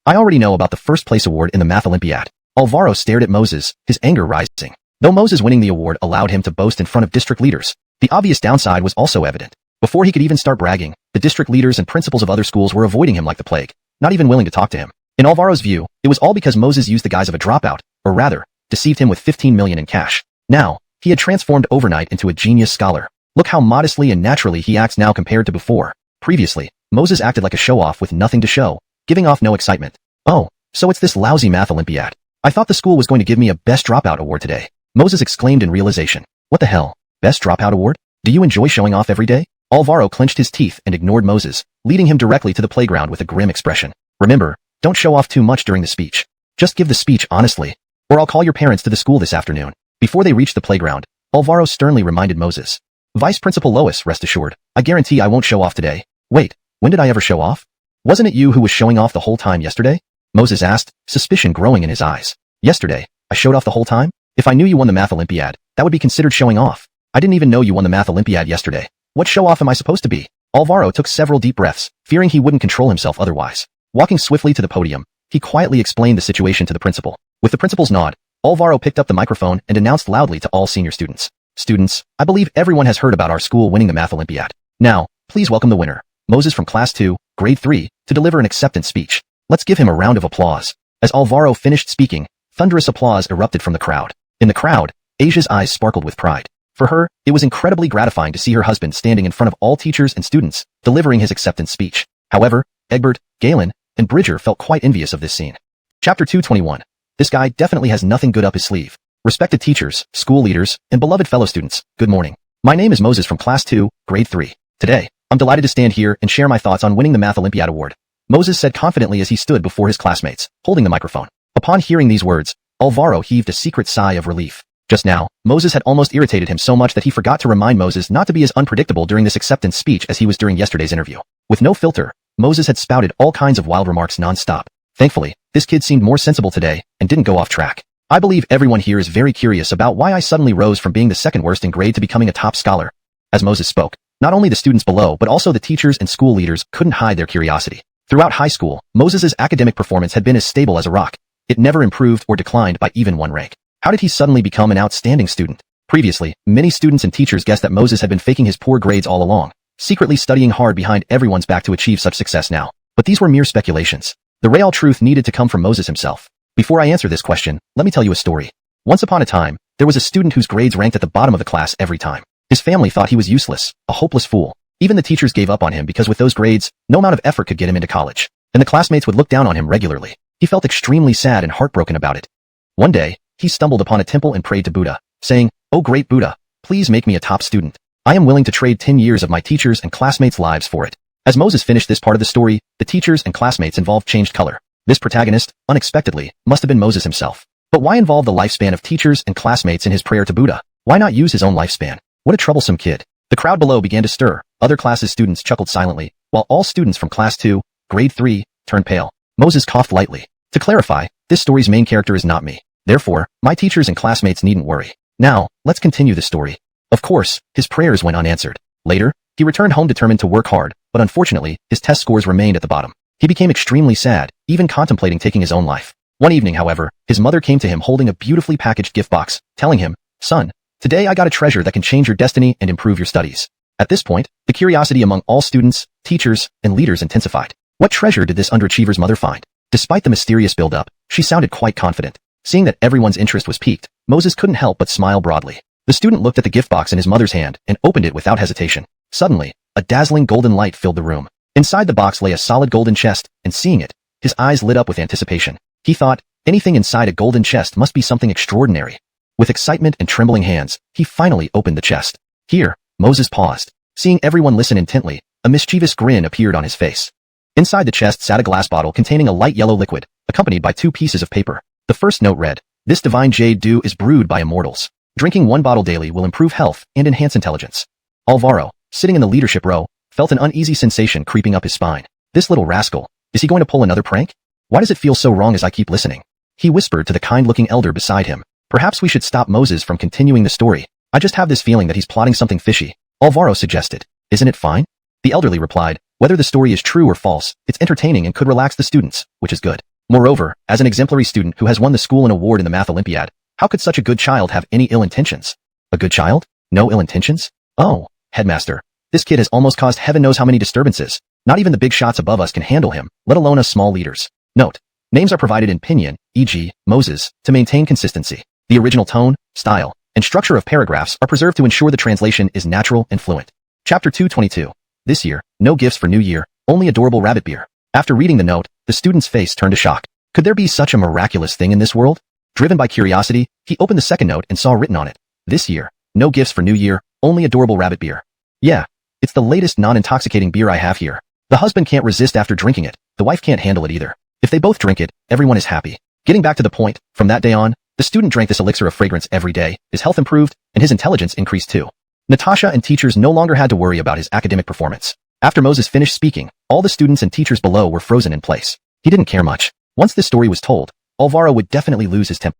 I already know about the first place award in the math Olympiad. Alvaro stared at Moses, his anger rising. Though Moses winning the award allowed him to boast in front of district leaders, the obvious downside was also evident. Before he could even start bragging, the district leaders and principals of other schools were avoiding him like the plague, not even willing to talk to him. In Alvaro's view, it was all because Moses used the guise of a dropout, or rather, deceived him with 15 million in cash. Now, he had transformed overnight into a genius scholar. Look how modestly and naturally he acts now compared to before. Previously, Moses acted like a show-off with nothing to show, giving off no excitement. Oh, so it's this lousy math Olympiad. I thought the school was going to give me a Best Dropout award today. Moses exclaimed in realization. What the hell? Best Dropout award? Do you enjoy showing off every day? Alvaro clenched his teeth and ignored Moses, leading him directly to the playground with a grim expression. Remember, don't show off too much during the speech. Just give the speech honestly, or I'll call your parents to the school this afternoon. Before they reached the playground, Alvaro sternly reminded Moses. Vice Principal Lois, rest assured, I guarantee I won't show off today. Wait, when did I ever show off? Wasn't it you who was showing off the whole time yesterday? Moses asked, suspicion growing in his eyes. Yesterday, I showed off the whole time? If I knew you won the math Olympiad, that would be considered showing off. I didn't even know you won the math Olympiad yesterday. What show-off am I supposed to be? Alvaro took several deep breaths, fearing he wouldn't control himself otherwise. Walking swiftly to the podium, he quietly explained the situation to the principal. With the principal's nod, Alvaro picked up the microphone and announced loudly to all senior students. Students, I believe everyone has heard about our school winning the math Olympiad. Now, please welcome the winner, Moses from class 2, grade 3, to deliver an acceptance speech. Let's give him a round of applause. As Alvaro finished speaking, thunderous applause erupted from the crowd. In the crowd, Asia's eyes sparkled with pride. For her, it was incredibly gratifying to see her husband standing in front of all teachers and students, delivering his acceptance speech. However, Egbert, Galen, and Bridger felt quite envious of this scene. Chapter 221. This guy definitely has nothing good up his sleeve. Respected teachers, school leaders, and beloved fellow students, good morning. My name is Moses from class 2, grade 3. Today, I'm delighted to stand here and share my thoughts on winning the Math Olympiad Award. Moses said confidently as he stood before his classmates, holding the microphone. Upon hearing these words, Alvaro heaved a secret sigh of relief. Just now, Moses had almost irritated him so much that he forgot to remind Moses not to be as unpredictable during this acceptance speech as he was during yesterday's interview. With no filter, Moses had spouted all kinds of wild remarks non-stop. Thankfully, this kid seemed more sensible today and didn't go off track. I believe everyone here is very curious about why I suddenly rose from being the second worst in grade to becoming a top scholar. As Moses spoke, not only the students below but also the teachers and school leaders couldn't hide their curiosity. Throughout high school, Moses's academic performance had been as stable as a rock. It never improved or declined by even one rank. How did he suddenly become an outstanding student? Previously, many students and teachers guessed that Moses had been faking his poor grades all along, secretly studying hard behind everyone's back to achieve such success now. But these were mere speculations. The real truth needed to come from Moses himself. Before I answer this question, let me tell you a story. Once upon a time, there was a student whose grades ranked at the bottom of the class every time. His family thought he was useless, a hopeless fool. Even the teachers gave up on him because with those grades, no amount of effort could get him into college. And the classmates would look down on him regularly. He felt extremely sad and heartbroken about it. One day, he stumbled upon a temple and prayed to Buddha, saying, "Oh great Buddha, please make me a top student. I am willing to trade 10 years of my teachers and classmates' lives for it." As Moses finished this part of the story, the teachers and classmates involved changed color. This protagonist, unexpectedly, must have been Moses himself. But why involve the lifespan of teachers and classmates in his prayer to Buddha? Why not use his own lifespan? What a troublesome kid. The crowd below began to stir. Other classes' students chuckled silently, while all students from class 2, grade 3, turned pale. Moses coughed lightly. To clarify, this story's main character is not me. Therefore, my teachers and classmates needn't worry. Now, let's continue the story. Of course, his prayers went unanswered. Later, he returned home determined to work hard, but unfortunately, his test scores remained at the bottom. He became extremely sad, even contemplating taking his own life. One evening, however, his mother came to him holding a beautifully packaged gift box, telling him, "Son, today I got a treasure that can change your destiny and improve your studies." At this point, the curiosity among all students, teachers, and leaders intensified. What treasure did this underachiever's mother find? Despite the mysterious build-up, she sounded quite confident. Seeing that everyone's interest was piqued, Moses couldn't help but smile broadly. The student looked at the gift box in his mother's hand and opened it without hesitation. Suddenly, a dazzling golden light filled the room. Inside the box lay a solid golden chest, and seeing it, his eyes lit up with anticipation. He thought, anything inside a golden chest must be something extraordinary. With excitement and trembling hands, he finally opened the chest. Here, Moses paused. Seeing everyone listen intently, a mischievous grin appeared on his face. Inside the chest sat a glass bottle containing a light yellow liquid, accompanied by 2 pieces of paper. The first note read, "This divine jade dew is brewed by immortals. Drinking 1 bottle daily will improve health and enhance intelligence." Alvaro, sitting in the leadership row, felt an uneasy sensation creeping up his spine. This little rascal, is he going to pull another prank? Why does it feel so wrong as I keep listening? He whispered to the kind-looking elder beside him. Perhaps we should stop Moses from continuing the story. I just have this feeling that he's plotting something fishy. Alvaro suggested. Isn't it fine? The elderly replied, whether the story is true or false, it's entertaining and could relax the students, which is good. Moreover, as an exemplary student who has won the school an award in the Math Olympiad, how could such a good child have any ill intentions? A good child? No ill intentions? Oh, headmaster. This kid has almost caused heaven knows how many disturbances. Not even the big shots above us can handle him, let alone us small leaders. Note. Names are provided in pinyin, e.g., Moses, to maintain consistency. The original tone, style, and structure of paragraphs are preserved to ensure the translation is natural and fluent. Chapter 222. This year, no gifts for New Year, only adorable rabbit beer. After reading the note, the student's face turned to shock. Could there be such a miraculous thing in this world? Driven by curiosity, he opened the second note and saw written on it, "This year, no gifts for New Year, only adorable rabbit beer." Yeah, it's the latest non-intoxicating beer I have here. The husband can't resist after drinking it, the wife can't handle it either. If they both drink it, everyone is happy. Getting back to the point, from that day on, the student drank this elixir of fragrance every day, his health improved, and his intelligence increased too. Natasha and teachers no longer had to worry about his academic performance. After Moses finished speaking, all the students and teachers below were frozen in place. He didn't care much. Once this story was told, Alvaro would definitely lose his temper.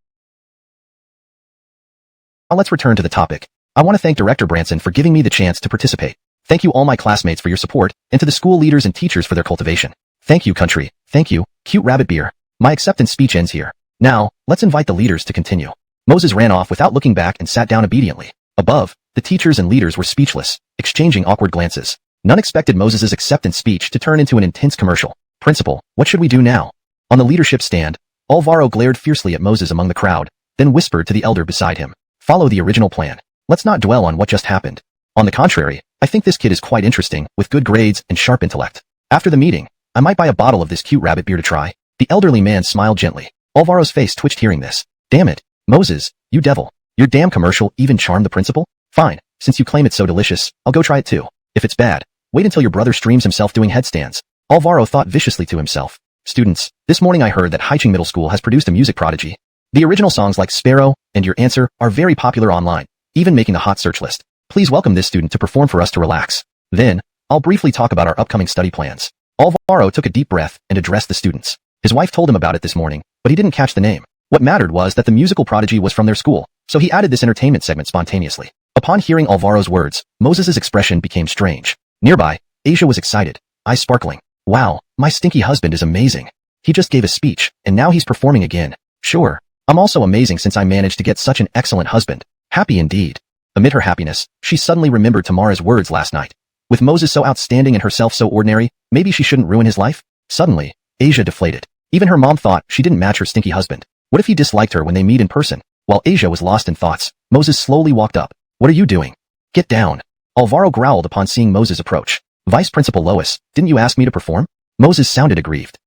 Now let's return to the topic. I want to thank Director Branson for giving me the chance to participate. Thank you all my classmates for your support, and to the school leaders and teachers for their cultivation. Thank you, country. Thank you, cute rabbit beer. My acceptance speech ends here. Now, let's invite the leaders to continue. Moses ran off without looking back and sat down obediently. Above, the teachers and leaders were speechless, exchanging awkward glances. None expected Moses's acceptance speech to turn into an intense commercial. Principal, what should we do now? On the leadership stand, Alvaro glared fiercely at Moses among the crowd, then whispered to the elder beside him. Follow the original plan. Let's not dwell on what just happened. On the contrary, I think this kid is quite interesting, with good grades and sharp intellect. After the meeting, I might buy a bottle of this cute rabbit beer to try. The elderly man smiled gently. Alvaro's face twitched hearing this. Damn it, Moses, you devil. Your damn commercial even charmed the principal? Fine, since you claim it's so delicious, I'll go try it too. If it's bad, wait until your brother streams himself doing headstands. Alvaro thought viciously to himself. Students, this morning I heard that Haiching Middle School has produced a music prodigy. The original songs like Sparrow and Your Answer are very popular online, even making a hot search list. Please welcome this student to perform for us to relax. Then, I'll briefly talk about our upcoming study plans. Alvaro took a deep breath and addressed the students. His wife told him about it this morning, but he didn't catch the name. What mattered was that the musical prodigy was from their school, so he added this entertainment segment spontaneously. Upon hearing Alvaro's words, Moses's expression became strange. Nearby, Asia was excited, eyes sparkling. Wow, my stinky husband is amazing. He just gave a speech, and now he's performing again. Sure, I'm also amazing since I managed to get such an excellent husband. Happy indeed. Amid her happiness, she suddenly remembered Tamara's words last night. With Moses so outstanding and herself so ordinary, maybe she shouldn't ruin his life? Suddenly, Asia deflated. Even her mom thought she didn't match her stinky husband. What if he disliked her when they meet in person? While Asia was lost in thoughts, Moses slowly walked up. What are you doing? Get down. Alvaro growled upon seeing Moses approach. Vice Principal Lois, didn't you ask me to perform? Moses sounded aggrieved.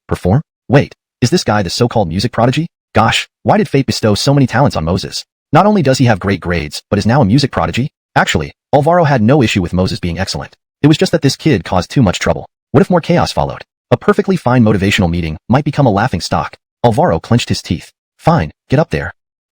Perform? Wait, is this guy the so-called music prodigy? Gosh, why did fate bestow so many talents on Moses? Not only does he have great grades, but is now a music prodigy? Actually, Alvaro had no issue with Moses being excellent. It was just that this kid caused too much trouble. What if more chaos followed? A perfectly fine motivational meeting might become a laughing stock. Alvaro clenched his teeth. Fine, get up there.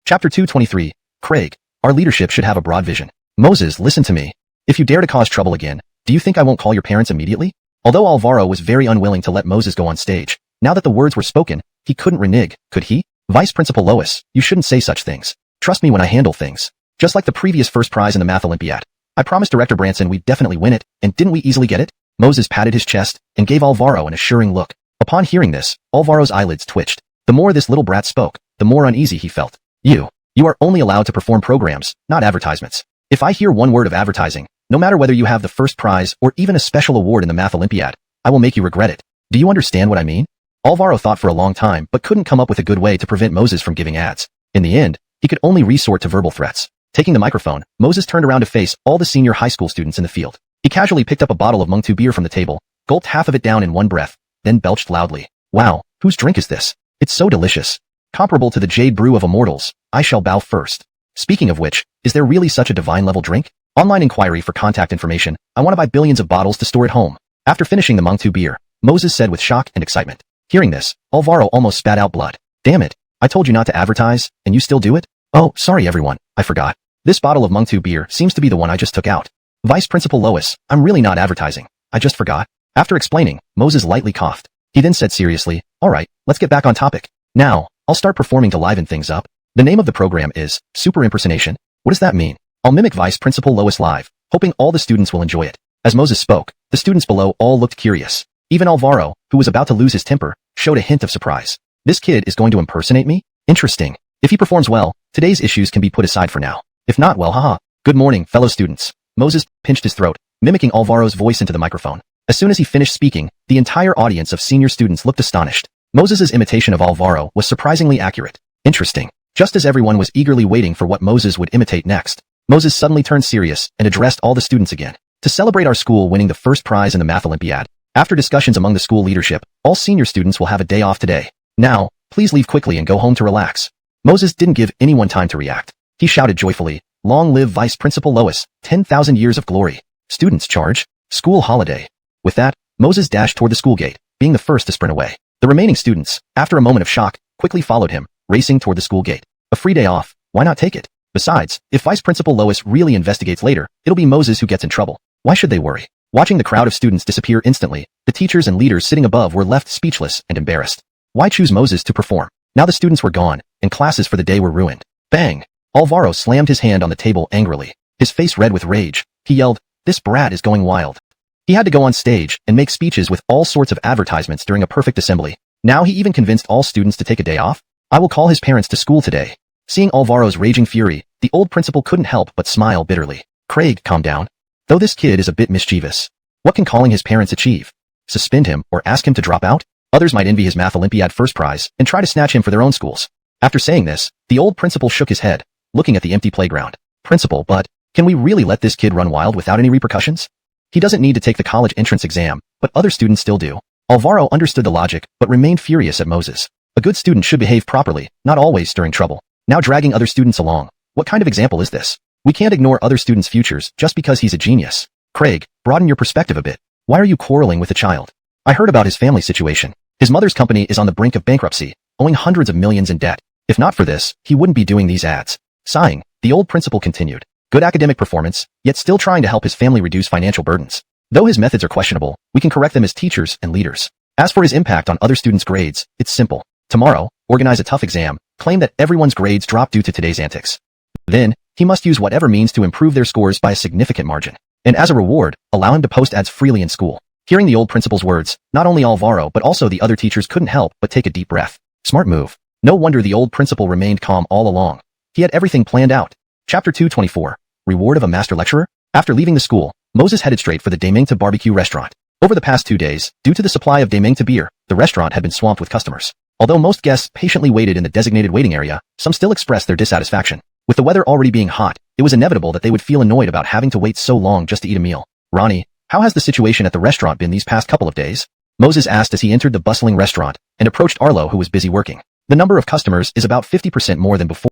Chapter 223. Craig, our leadership should have a broad vision. Moses, listen to me. If you dare to cause trouble again, do you think I won't call your parents immediately? Although Alvaro was very unwilling to let Moses go on stage, now that the words were spoken, he couldn't renege, could he? Vice Principal Lois, you shouldn't say such things. Trust me when I handle things. Just like the previous first prize in the Math Olympiad. I promised Director Branson we'd definitely win it, and didn't we easily get it? Moses patted his chest and gave Alvaro an assuring look. Upon hearing this, Alvaro's eyelids twitched. The more this little brat spoke, the more uneasy he felt. You are only allowed to perform programs, not advertisements. If I hear one word of advertising, no matter whether you have the first prize or even a special award in the Math Olympiad, I will make you regret it. Do you understand what I mean? Alvaro thought for a long time but couldn't come up with a good way to prevent Moses from giving ads. In the end, he could only resort to verbal threats. Taking the microphone, Moses turned around to face all the senior high school students in the field. He casually picked up a bottle of Mung-Tu beer from the table, gulped half of it down in one breath, then belched loudly. Wow, whose drink is this? It's so delicious. Comparable to the jade brew of immortals, I shall bow first. Speaking of which, is there really such a divine-level drink? Online inquiry for contact information. I want to buy billions of bottles to store at home. After finishing the Mung-Tu beer, Moses said with shock and excitement. Hearing this, Alvaro almost spat out blood. Damn it, I told you not to advertise, and you still do it? Oh, sorry everyone, I forgot. This bottle of Mung-Tu beer seems to be the one I just took out. Vice Principal Lois, I'm really not advertising. I just forgot. After explaining, Moses lightly coughed. He then said seriously, alright, let's get back on topic. Now, I'll start performing to liven things up. The name of the program is Super Impersonation. What does that mean? I'll mimic Vice Principal Lois live, hoping all the students will enjoy it. As Moses spoke, the students below all looked curious. Even Alvaro, who was about to lose his temper, showed a hint of surprise. This kid is going to impersonate me? Interesting. If he performs well, today's issues can be put aside for now. If not, well, haha. Good morning, fellow students. Moses pinched his throat, mimicking Alvaro's voice into the microphone. As soon as he finished speaking, the entire audience of senior students looked astonished. Moses's imitation of Alvaro was surprisingly accurate. Interesting. Just as everyone was eagerly waiting for what Moses would imitate next, Moses suddenly turned serious and addressed all the students again. To celebrate our school winning the first prize in the Math Olympiad, after discussions among the school leadership, all senior students will have a day off today. Now, please leave quickly and go home to relax. Moses didn't give anyone time to react. He shouted joyfully, long live Vice Principal Lois, 10,000 years of glory. Students charge. School holiday. With that, Moses dashed toward the school gate, being the first to sprint away. The remaining students, after a moment of shock, quickly followed him, racing toward the school gate. A free day off, why not take it? Besides, if Vice Principal Lois really investigates later, it'll be Moses who gets in trouble. Why should they worry? Watching the crowd of students disappear instantly, the teachers and leaders sitting above were left speechless and embarrassed. Why choose Moses to perform? Now the students were gone, and classes for the day were ruined. Bang! Alvaro slammed his hand on the table angrily, his face red with rage. He yelled, this brat is going wild. He had to go on stage and make speeches with all sorts of advertisements during a perfect assembly. Now he even convinced all students to take a day off? I will call his parents to school today. Seeing Alvaro's raging fury, the old principal couldn't help but smile bitterly. Craig, calm down. Though this kid is a bit mischievous. What can calling his parents achieve? Suspend him or ask him to drop out? Others might envy his Math Olympiad first prize and try to snatch him for their own schools. After saying this, the old principal shook his head, looking at the empty playground. Principal, but can we really let this kid run wild without any repercussions? He doesn't need to take the college entrance exam, but other students still do. Alvaro understood the logic, but remained furious at Moses. A good student should behave properly, not always stirring trouble. Now dragging other students along. What kind of example is this? We can't ignore other students' futures just because he's a genius. Craig, broaden your perspective a bit. Why are you quarreling with the child? I heard about his family situation. His mother's company is on the brink of bankruptcy, owing hundreds of millions in debt. If not for this, he wouldn't be doing these ads. Sighing, the old principal continued. Good academic performance, yet still trying to help his family reduce financial burdens. Though his methods are questionable, we can correct them as teachers and leaders. As for his impact on other students' grades, it's simple. Tomorrow, organize a tough exam, claim that everyone's grades drop due to today's antics. Then, he must use whatever means to improve their scores by a significant margin. And as a reward, allow him to post ads freely in school. Hearing the old principal's words, not only Alvaro but also the other teachers couldn't help but take a deep breath. Smart move. No wonder the old principal remained calm all along. He had everything planned out. Chapter 224. Reward of a master lecturer? After leaving the school, Moses headed straight for the Demingta barbecue restaurant. Over the past 2 days, due to the supply of Demingta beer, the restaurant had been swamped with customers. Although most guests patiently waited in the designated waiting area, some still expressed their dissatisfaction. With the weather already being hot, it was inevitable that they would feel annoyed about having to wait so long just to eat a meal. Ronnie, how has the situation at the restaurant been these past couple of days? Moses asked as he entered the bustling restaurant and approached Arlo, who was busy working. The number of customers is about 50% more than before.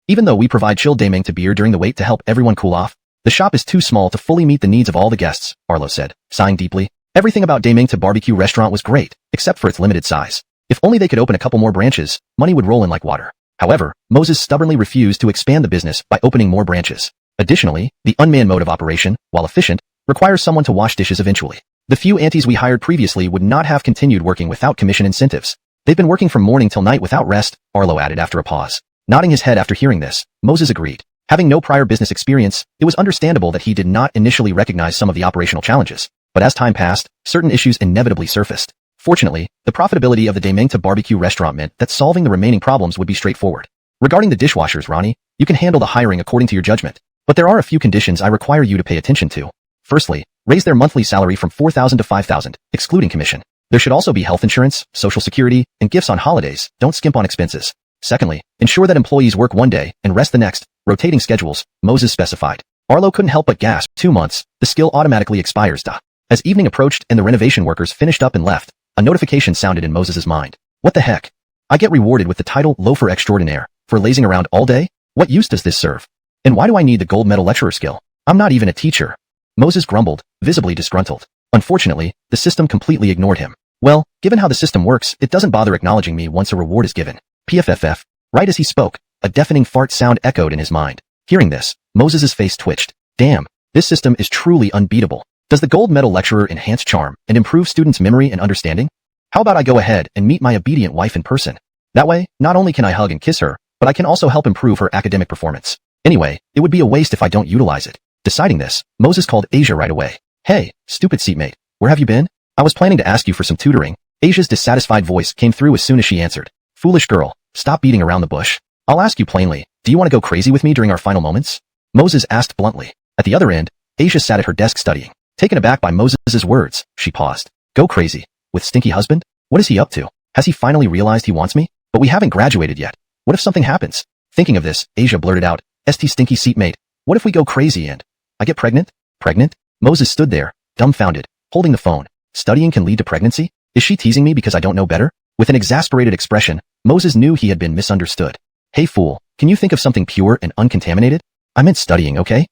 Even though we provide chilled Demingta beer during the wait to help everyone cool off, the shop is too small to fully meet the needs of all the guests, Arlo said, sighing deeply. Everything about Demingta barbecue restaurant was great, except for its limited size. If only they could open a couple more branches, money would roll in like water. However, Moses stubbornly refused to expand the business by opening more branches. Additionally, the unmanned mode of operation, while efficient, requires someone to wash dishes eventually. The few aunties we hired previously would not have continued working without commission incentives. They've been working from morning till night without rest, Arlo added after a pause. Nodding his head after hearing this, Moses agreed. Having no prior business experience, it was understandable that he did not initially recognize some of the operational challenges. But as time passed, certain issues inevitably surfaced. Fortunately, the profitability of the Demengta barbecue restaurant meant that solving the remaining problems would be straightforward. Regarding the dishwashers, Ronnie, you can handle the hiring according to your judgment. But there are a few conditions I require you to pay attention to. Firstly, raise their monthly salary from $4,000 to $5,000, excluding commission. There should also be health insurance, social security, and gifts on holidays. Don't skimp on expenses. Secondly, ensure that employees work one day and rest the next, rotating schedules, Moses specified. Arlo couldn't help but gasp. 2 months, the skill automatically expires. As evening approached and the renovation workers finished up and left, a notification sounded in Moses's mind. What the heck? I get rewarded with the title loafer extraordinaire for lazing around all day? What use does this serve? And why do I need the gold medal lecturer skill? I'm not even a teacher. Moses grumbled, visibly disgruntled. Unfortunately, the system completely ignored him. Well, given how the system works, it doesn't bother acknowledging me once a reward is given. PFFF. Right as he spoke, a deafening fart sound echoed in his mind. Hearing this, Moses's face twitched. Damn, this system is truly unbeatable. Does the gold medal lecturer enhance charm and improve students' memory and understanding? How about I go ahead and meet my obedient wife in person? That way, not only can I hug and kiss her, but I can also help improve her academic performance. Anyway, it would be a waste if I don't utilize it. Deciding this, Moses called Asia right away. Hey, stupid seatmate, where have you been? I was planning to ask you for some tutoring. Asia's dissatisfied voice came through as soon as she answered. Foolish girl, stop beating around the bush. I'll ask you plainly, do you want to go crazy with me during our final moments? Moses asked bluntly. At the other end, Asia sat at her desk studying. Taken aback by Moses's words, she paused. Go crazy? With stinky husband? What is he up to? Has he finally realized he wants me? But we haven't graduated yet. What if something happens? Thinking of this, Asia blurted out, St stinky seatmate, what if we go crazy and I get pregnant? Pregnant? Moses stood there, dumbfounded, holding the phone. Studying can lead to pregnancy? Is she teasing me because I don't know better? With an exasperated expression, Moses knew he had been misunderstood. Hey fool, can you think of something pure and uncontaminated? I meant studying, okay?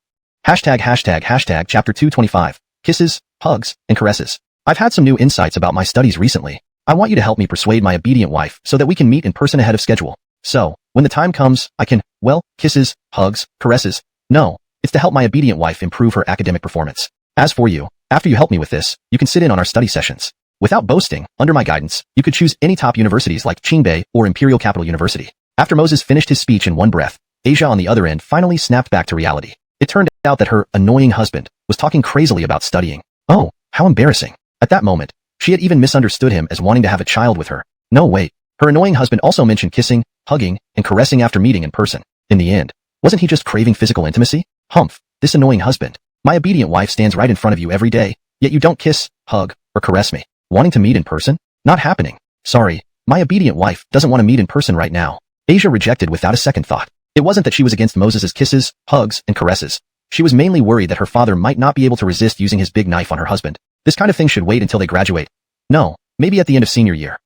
Hashtag chapter 225. Kisses, hugs, and caresses. I've had some new insights about my studies recently. I want you to help me persuade my obedient wife so that we can meet in person ahead of schedule. So, when the time comes, I can, well, kisses, hugs, caresses. No, it's to help my obedient wife improve her academic performance. As for you, after you help me with this, you can sit in on our study sessions. Without boasting, under my guidance, you could choose any top universities like Qingbei or Imperial Capital University. After Moses finished his speech in one breath, Asia on the other end finally snapped back to reality. It turned out that her annoying husband was talking crazily about studying. Oh, how embarrassing. At that moment, she had even misunderstood him as wanting to have a child with her. No, wait. Her annoying husband also mentioned kissing, hugging, and caressing after meeting in person. In the end, wasn't he just craving physical intimacy? Humph, this annoying husband. My obedient wife stands right in front of you every day, yet you don't kiss, hug, or caress me. Wanting to meet in person? Not happening. Sorry, my obedient wife doesn't want to meet in person right now. Asia rejected without a second thought. It wasn't that she was against Moses's kisses, hugs, and caresses. She was mainly worried that her father might not be able to resist using his big knife on her husband. This kind of thing should wait until they graduate. No, maybe at the end of senior year.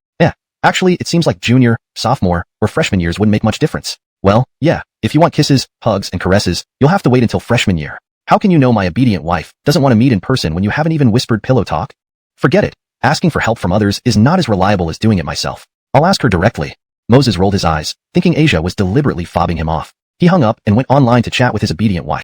Actually, it seems like junior, sophomore, or freshman years wouldn't make much difference. Well, yeah, if you want kisses, hugs, and caresses, you'll have to wait until freshman year. How can you know my obedient wife doesn't want to meet in person when you haven't even whispered pillow talk? Forget it. Asking for help from others is not as reliable as doing it myself. I'll ask her directly. Moses rolled his eyes, thinking Asia was deliberately fobbing him off. He hung up and went online to chat with his obedient wife.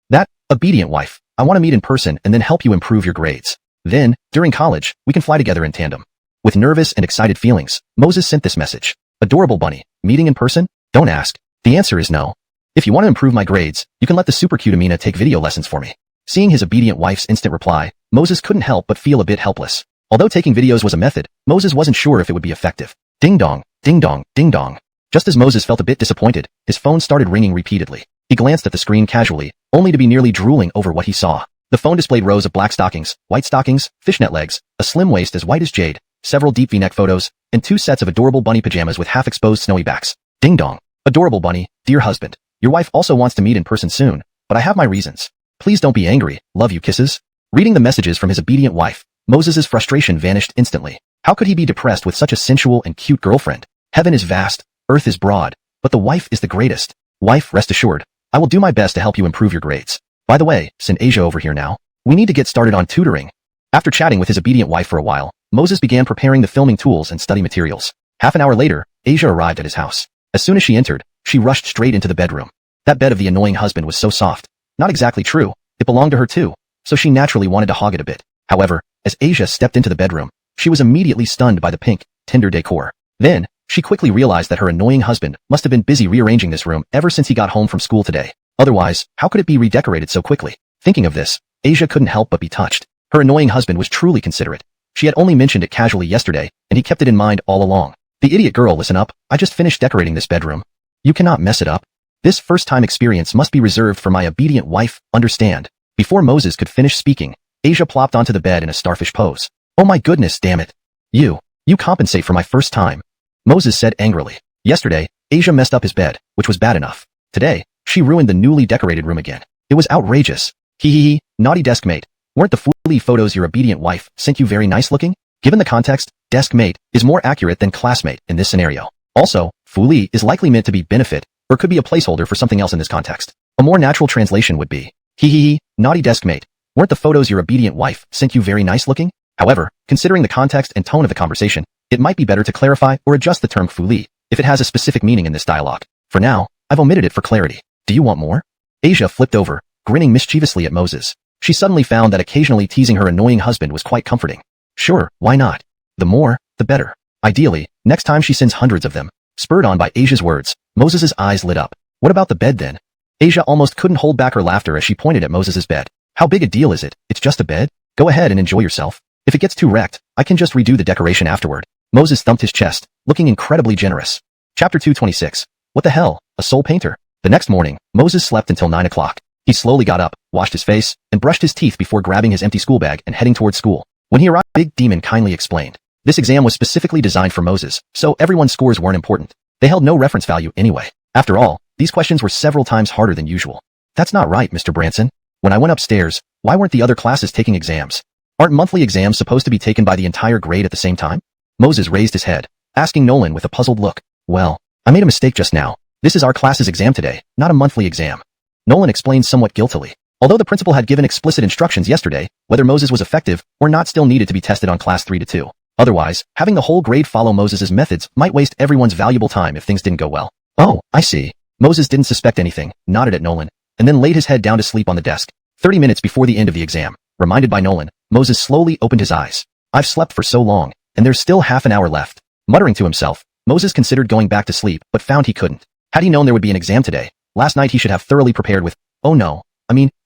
That obedient wife, I want to meet in person and then help you improve your grades. Then, during college, we can fly together in tandem. With nervous and excited feelings, Moses sent this message. Adorable bunny, meeting in person? Don't ask. The answer is no. If you want to improve my grades, you can let the super cute Amina take video lessons for me. Seeing his obedient wife's instant reply, Moses couldn't help but feel a bit helpless. Although taking videos was a method, Moses wasn't sure if it would be effective. Ding dong, ding dong, ding dong. Just as Moses felt a bit disappointed, his phone started ringing repeatedly. He glanced at the screen casually, only to be nearly drooling over what he saw. The phone displayed rows of black stockings, white stockings, fishnet legs, a slim waist as white as jade, several deep V-neck photos, and 2 sets of adorable bunny pajamas with half-exposed snowy backs. Ding dong. Adorable bunny, dear husband. Your wife also wants to meet in person soon, but I have my reasons. Please don't be angry, love you kisses. Reading the messages from his obedient wife, Moses's frustration vanished instantly. How could he be depressed with such a sensual and cute girlfriend? Heaven is vast, earth is broad, but the wife is the greatest. Wife, rest assured, I will do my best to help you improve your grades. By the way, send Asia over here now. We need to get started on tutoring. After chatting with his obedient wife for a while, Moses began preparing the filming tools and study materials. Half an hour later, Asia arrived at his house. As soon as she entered, she rushed straight into the bedroom. That bed of the annoying husband was so soft. Not exactly true, it belonged to her too, so she naturally wanted to hog it a bit. However, as Asia stepped into the bedroom, she was immediately stunned by the pink, tender decor. Then, She quickly realized that her annoying husband must have been busy rearranging this room ever since he got home from school today. Otherwise, how could it be redecorated so quickly? Thinking of this, Asia couldn't help but be touched. Her annoying husband was truly considerate. She had only mentioned it casually yesterday, and he kept it in mind all along. The idiot girl, listen up, I just finished decorating this bedroom. You cannot mess it up. This first-time experience must be reserved for my obedient wife, understand? Before Moses could finish speaking, Asia plopped onto the bed in a starfish pose. Oh my goodness, damn it. You compensate for my first time. Moses said angrily. Yesterday, Asia messed up his bed, which was bad enough. Today, she ruined the newly decorated room again. It was outrageous. Hee, naughty desk mate. Weren't the fully photos your obedient wife sent you very nice looking? Given the context, desk mate is more accurate than classmate in this scenario. Also, Fuli is likely meant to be benefit, or could be a placeholder for something else in this context. A more natural translation would be, hee, naughty desk mate. Weren't the photos your obedient wife sent you very nice looking? However, considering the context and tone of the conversation, it might be better to clarify or adjust the term Fuli if it has a specific meaning in this dialogue. For now, I've omitted it for clarity. Do you want more? Asia flipped over, grinning mischievously at Moses. She suddenly found that occasionally teasing her annoying husband was quite comforting. Sure, why not? The more, the better. Ideally, next time she sends hundreds of them. Spurred on by Asia's words, Moses's eyes lit up. What about the bed then? Asia almost couldn't hold back her laughter as she pointed at Moses's bed. How big a deal is it? It's just a bed? Go ahead and enjoy yourself. If it gets too wrecked, I can just redo the decoration afterward. Moses thumped his chest, looking incredibly generous. Chapter 226. What the hell? A soul painter? The next morning, Moses slept until 9 o'clock. He slowly got up, washed his face, and brushed his teeth before grabbing his empty school bag and heading towards school. When he arrived, Big Demon kindly explained. This exam was specifically designed for Moses, so everyone's scores weren't important. They held no reference value anyway. After all, these questions were several times harder than usual. That's not right, Mr. Branson. When I went upstairs, why weren't the other classes taking exams? Aren't monthly exams supposed to be taken by the entire grade at the same time? Moses raised his head, asking Nolan with a puzzled look. Well, I made a mistake just now. This is our class's exam today, not a monthly exam. Nolan explained somewhat guiltily. Although the principal had given explicit instructions yesterday, whether Moses was effective or not still needed to be tested on class 3-2. Otherwise, having the whole grade follow Moses's methods might waste everyone's valuable time if things didn't go well. Oh, I see. Moses didn't suspect anything, nodded at Nolan, and then laid his head down to sleep on the desk. 30 minutes before the end of the exam, reminded by Nolan, Moses slowly opened his eyes. I've slept for so long, and there's still half an hour left. Muttering to himself, Moses considered going back to sleep, but found he couldn't. Had he known there would be an exam today, last night he should have thoroughly prepared with,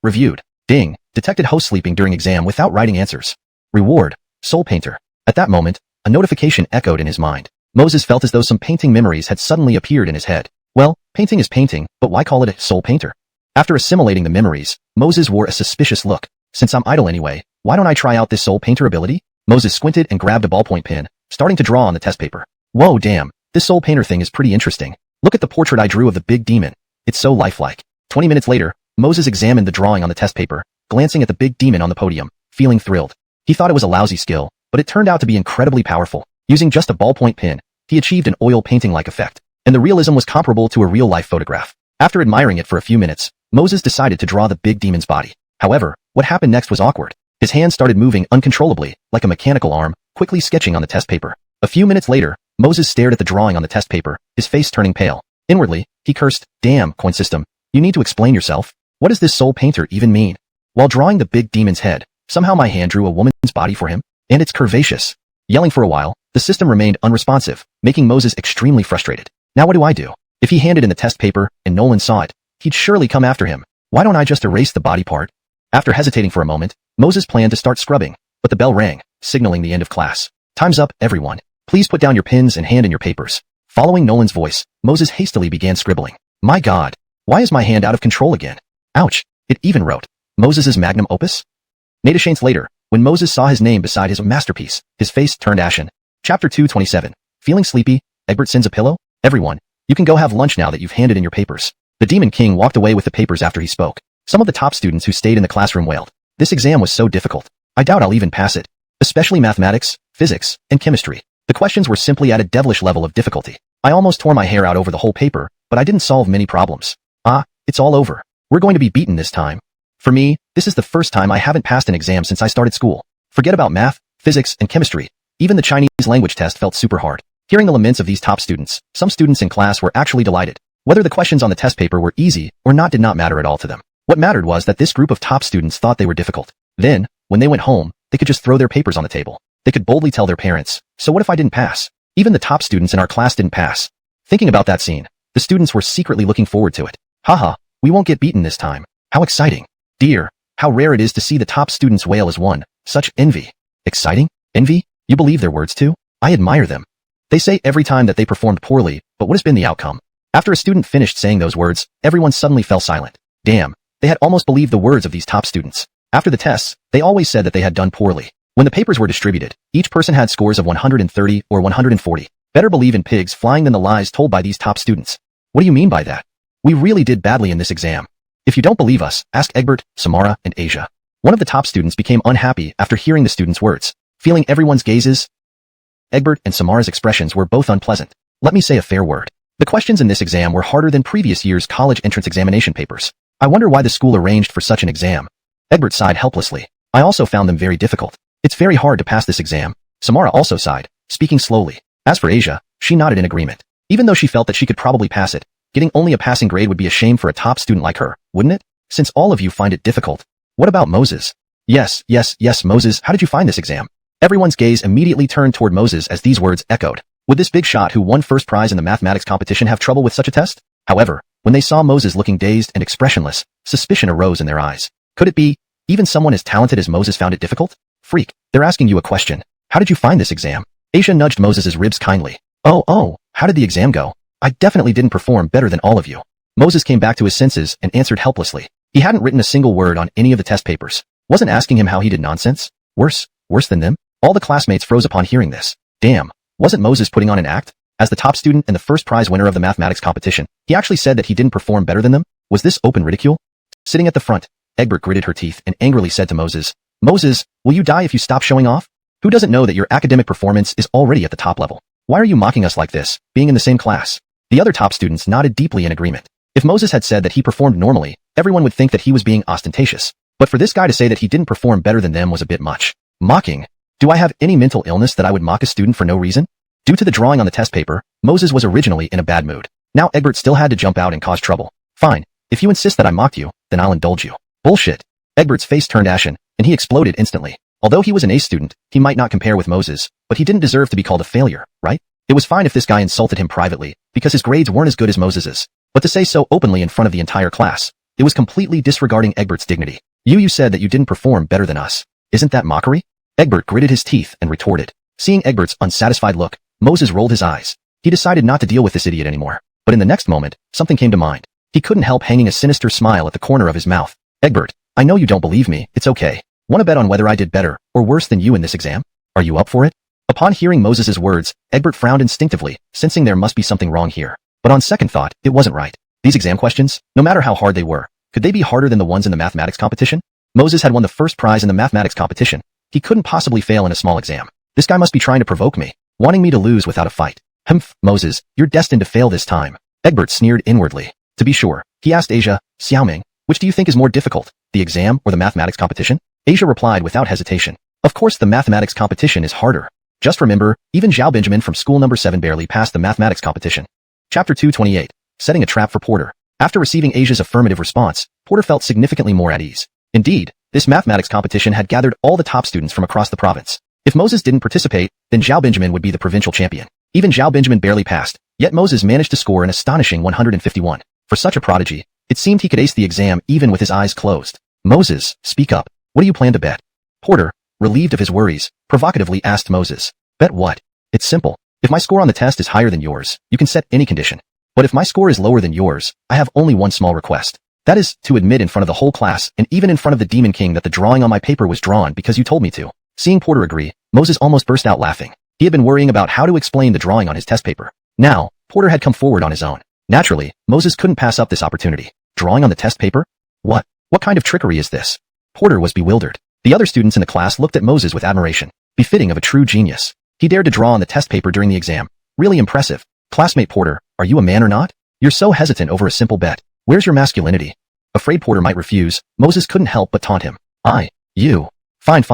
reviewed. Ding, detected host sleeping during exam without writing answers. Reward, soul painter. At that moment, a notification echoed in his mind. Moses felt as though some painting memories had suddenly appeared in his head. Well, painting is painting, but why call it a soul painter? After assimilating the memories, Moses wore a suspicious look. Since I'm idle anyway, why don't I try out this soul painter ability? Moses squinted and grabbed a ballpoint pen, starting to draw on the test paper. Whoa, damn, this soul painter thing is pretty interesting. Look at the portrait I drew of the big demon. It's so lifelike. 20 minutes later, Moses examined the drawing on the test paper, glancing at the big demon on the podium, feeling thrilled. He thought it was a lousy skill, but it turned out to be incredibly powerful. Using just a ballpoint pen, he achieved an oil painting-like effect, and the realism was comparable to a real-life photograph. After admiring it for a few minutes, Moses decided to draw the big demon's body. However, what happened next was awkward. His hand started moving uncontrollably, like a mechanical arm, quickly sketching on the test paper. A few minutes later, Moses stared at the drawing on the test paper, his face turning pale. Inwardly, he cursed, "Damn, coin system. You need to explain yourself. What does this soul painter even mean?" While drawing the big demon's head, somehow my hand drew a woman's body for him, and it's curvaceous. Yelling for a while, the system remained unresponsive, making Moses extremely frustrated. Now what do I do? If he handed in the test paper and Nolan saw it, he'd surely come after him. Why don't I just erase the body part? After hesitating for a moment, Moses planned to start scrubbing, but the bell rang, signaling the end of class. Time's up, everyone. Please put down your pens and hand in your papers. Following Nolan's voice, Moses hastily began scribbling. My God, why is my hand out of control again? Ouch, it even wrote, Moses's magnum opus? Nadashaints later, when Moses saw his name beside his masterpiece, his face turned ashen. Chapter 227. Feeling sleepy, Egbert sends a pillow? Everyone, you can go have lunch now that you've handed in your papers. The Demon King walked away with the papers after he spoke. Some of the top students who stayed in the classroom wailed. This exam was so difficult. I doubt I'll even pass it. Especially mathematics, physics, and chemistry. The questions were simply at a devilish level of difficulty. I almost tore my hair out over the whole paper, but I didn't solve many problems. It's all over. We're going to be beaten this time. For me, this is the first time I haven't passed an exam since I started school. Forget about math, physics, and chemistry. Even the Chinese language test felt super hard. Hearing the laments of these top students, some students in class were actually delighted. Whether the questions on the test paper were easy or not did not matter at all to them. What mattered was that this group of top students thought they were difficult. Then, when they went home, they could just throw their papers on the table. They could boldly tell their parents, so what if I didn't pass? Even the top students in our class didn't pass. Thinking about that scene, the students were secretly looking forward to it. Haha, we won't get beaten this time. How exciting. Dear, how rare it is to see the top students wail as one. Such envy. Exciting? Envy? You believe their words too? I admire them. They say every time that they performed poorly, but what has been the outcome? After a student finished saying those words, everyone suddenly fell silent. Damn, they had almost believed the words of these top students. After the tests, they always said that they had done poorly. When the papers were distributed, each person had scores of 130 or 140. Better believe in pigs flying than the lies told by these top students. What do you mean by that? We really did badly in this exam. If you don't believe us, ask Egbert, Samara, and Asia. One of the top students became unhappy after hearing the students' words. Feeling everyone's gazes, Egbert and Samara's expressions were both unpleasant. Let me say a fair word. The questions in this exam were harder than previous year's college entrance examination papers. I wonder why the school arranged for such an exam. Egbert sighed helplessly. I also found them very difficult. It's very hard to pass this exam. Samara also sighed, speaking slowly. As for Asia, she nodded in agreement. Even though she felt that she could probably pass it, getting only a passing grade would be a shame for a top student like her, wouldn't it? Since all of you find it difficult. What about Moses? Yes, Moses, how did you find this exam? Everyone's gaze immediately turned toward Moses as these words echoed. Would this big shot who won first prize in the mathematics competition have trouble with such a test? However, when they saw Moses looking dazed and expressionless, suspicion arose in their eyes. Could it be, even someone as talented as Moses found it difficult? Freak, they're asking you a question. How did you find this exam? Asia nudged Moses's ribs kindly. Oh, how did the exam go? I definitely didn't perform better than all of you. Moses came back to his senses and answered helplessly. He hadn't written a single word on any of the test papers. Wasn't asking him how he did nonsense? Worse than them? All the classmates froze upon hearing this. Damn, wasn't Moses putting on an act? As the top student and the first prize winner of the mathematics competition, he actually said that he didn't perform better than them? Was this open ridicule? Sitting at the front, Egbert gritted her teeth and angrily said to Moses, Moses, will you die if you stop showing off? Who doesn't know that your academic performance is already at the top level? Why are you mocking us like this, being in the same class? The other top students nodded deeply in agreement. If Moses had said that he performed normally, everyone would think that he was being ostentatious. But for this guy to say that he didn't perform better than them was a bit much. Mocking? Do I have any mental illness that I would mock a student for no reason? Due to the drawing on the test paper, Moses was originally in a bad mood. Now Egbert still had to jump out and cause trouble. Fine, if you insist that I mocked you, then I'll indulge you. Bullshit. Egbert's face turned ashen, and he exploded instantly. Although he was an A student, he might not compare with Moses, but he didn't deserve to be called a failure, right? It was fine if this guy insulted him privately, because his grades weren't as good as Moses's. But to say so openly in front of the entire class, it was completely disregarding Egbert's dignity. You said that you didn't perform better than us. Isn't that mockery? Egbert gritted his teeth and retorted. Seeing Egbert's unsatisfied look, Moses rolled his eyes. He decided not to deal with this idiot anymore. But in the next moment, something came to mind. He couldn't help hanging a sinister smile at the corner of his mouth. Egbert, I know you don't believe me, it's okay. Want to bet on whether I did better or worse than you in this exam? Are you up for it? Upon hearing Moses's words, Egbert frowned instinctively, sensing there must be something wrong here. But on second thought, it wasn't right. These exam questions, no matter how hard they were, could they be harder than the ones in the mathematics competition? Moses had won the first prize in the mathematics competition. He couldn't possibly fail in a small exam. This guy must be trying to provoke me, wanting me to lose without a fight. Humph, Moses, you're destined to fail this time. Egbert sneered inwardly. To be sure, he asked Asia, Xiaoming, which do you think is more difficult, the exam or the mathematics competition? Asia replied without hesitation. Of course the mathematics competition is harder. Just remember, even Zhao Benjamin from school number 7 barely passed the mathematics competition. Chapter 228. Setting a trap for Porter. After receiving Asia's affirmative response, Porter felt significantly more at ease. Indeed, this mathematics competition had gathered all the top students from across the province. If Moses didn't participate, then Zhao Benjamin would be the provincial champion. Even Zhao Benjamin barely passed, yet Moses managed to score an astonishing 151. For such a prodigy, it seemed he could ace the exam even with his eyes closed. Moses, speak up. What do you plan to bet? Porter, relieved of his worries, provocatively asked Moses. Bet what? It's simple. If my score on the test is higher than yours, you can set any condition. But if my score is lower than yours, I have only one small request. That is, to admit in front of the whole class and even in front of the Demon King that the drawing on my paper was drawn because you told me to. Seeing Porter agree, Moses almost burst out laughing. He had been worrying about how to explain the drawing on his test paper. Now, Porter had come forward on his own. Naturally, Moses couldn't pass up this opportunity. Drawing on the test paper? What kind of trickery is this? Porter was bewildered. The other students in the class looked at Moses with admiration, befitting of a true genius. He dared to draw on the test paper during the exam. Really impressive. Classmate Porter, are you a man or not? You're so hesitant over a simple bet. Where's your masculinity? Afraid Porter might refuse, Moses couldn't help but taunt him. You. Fine,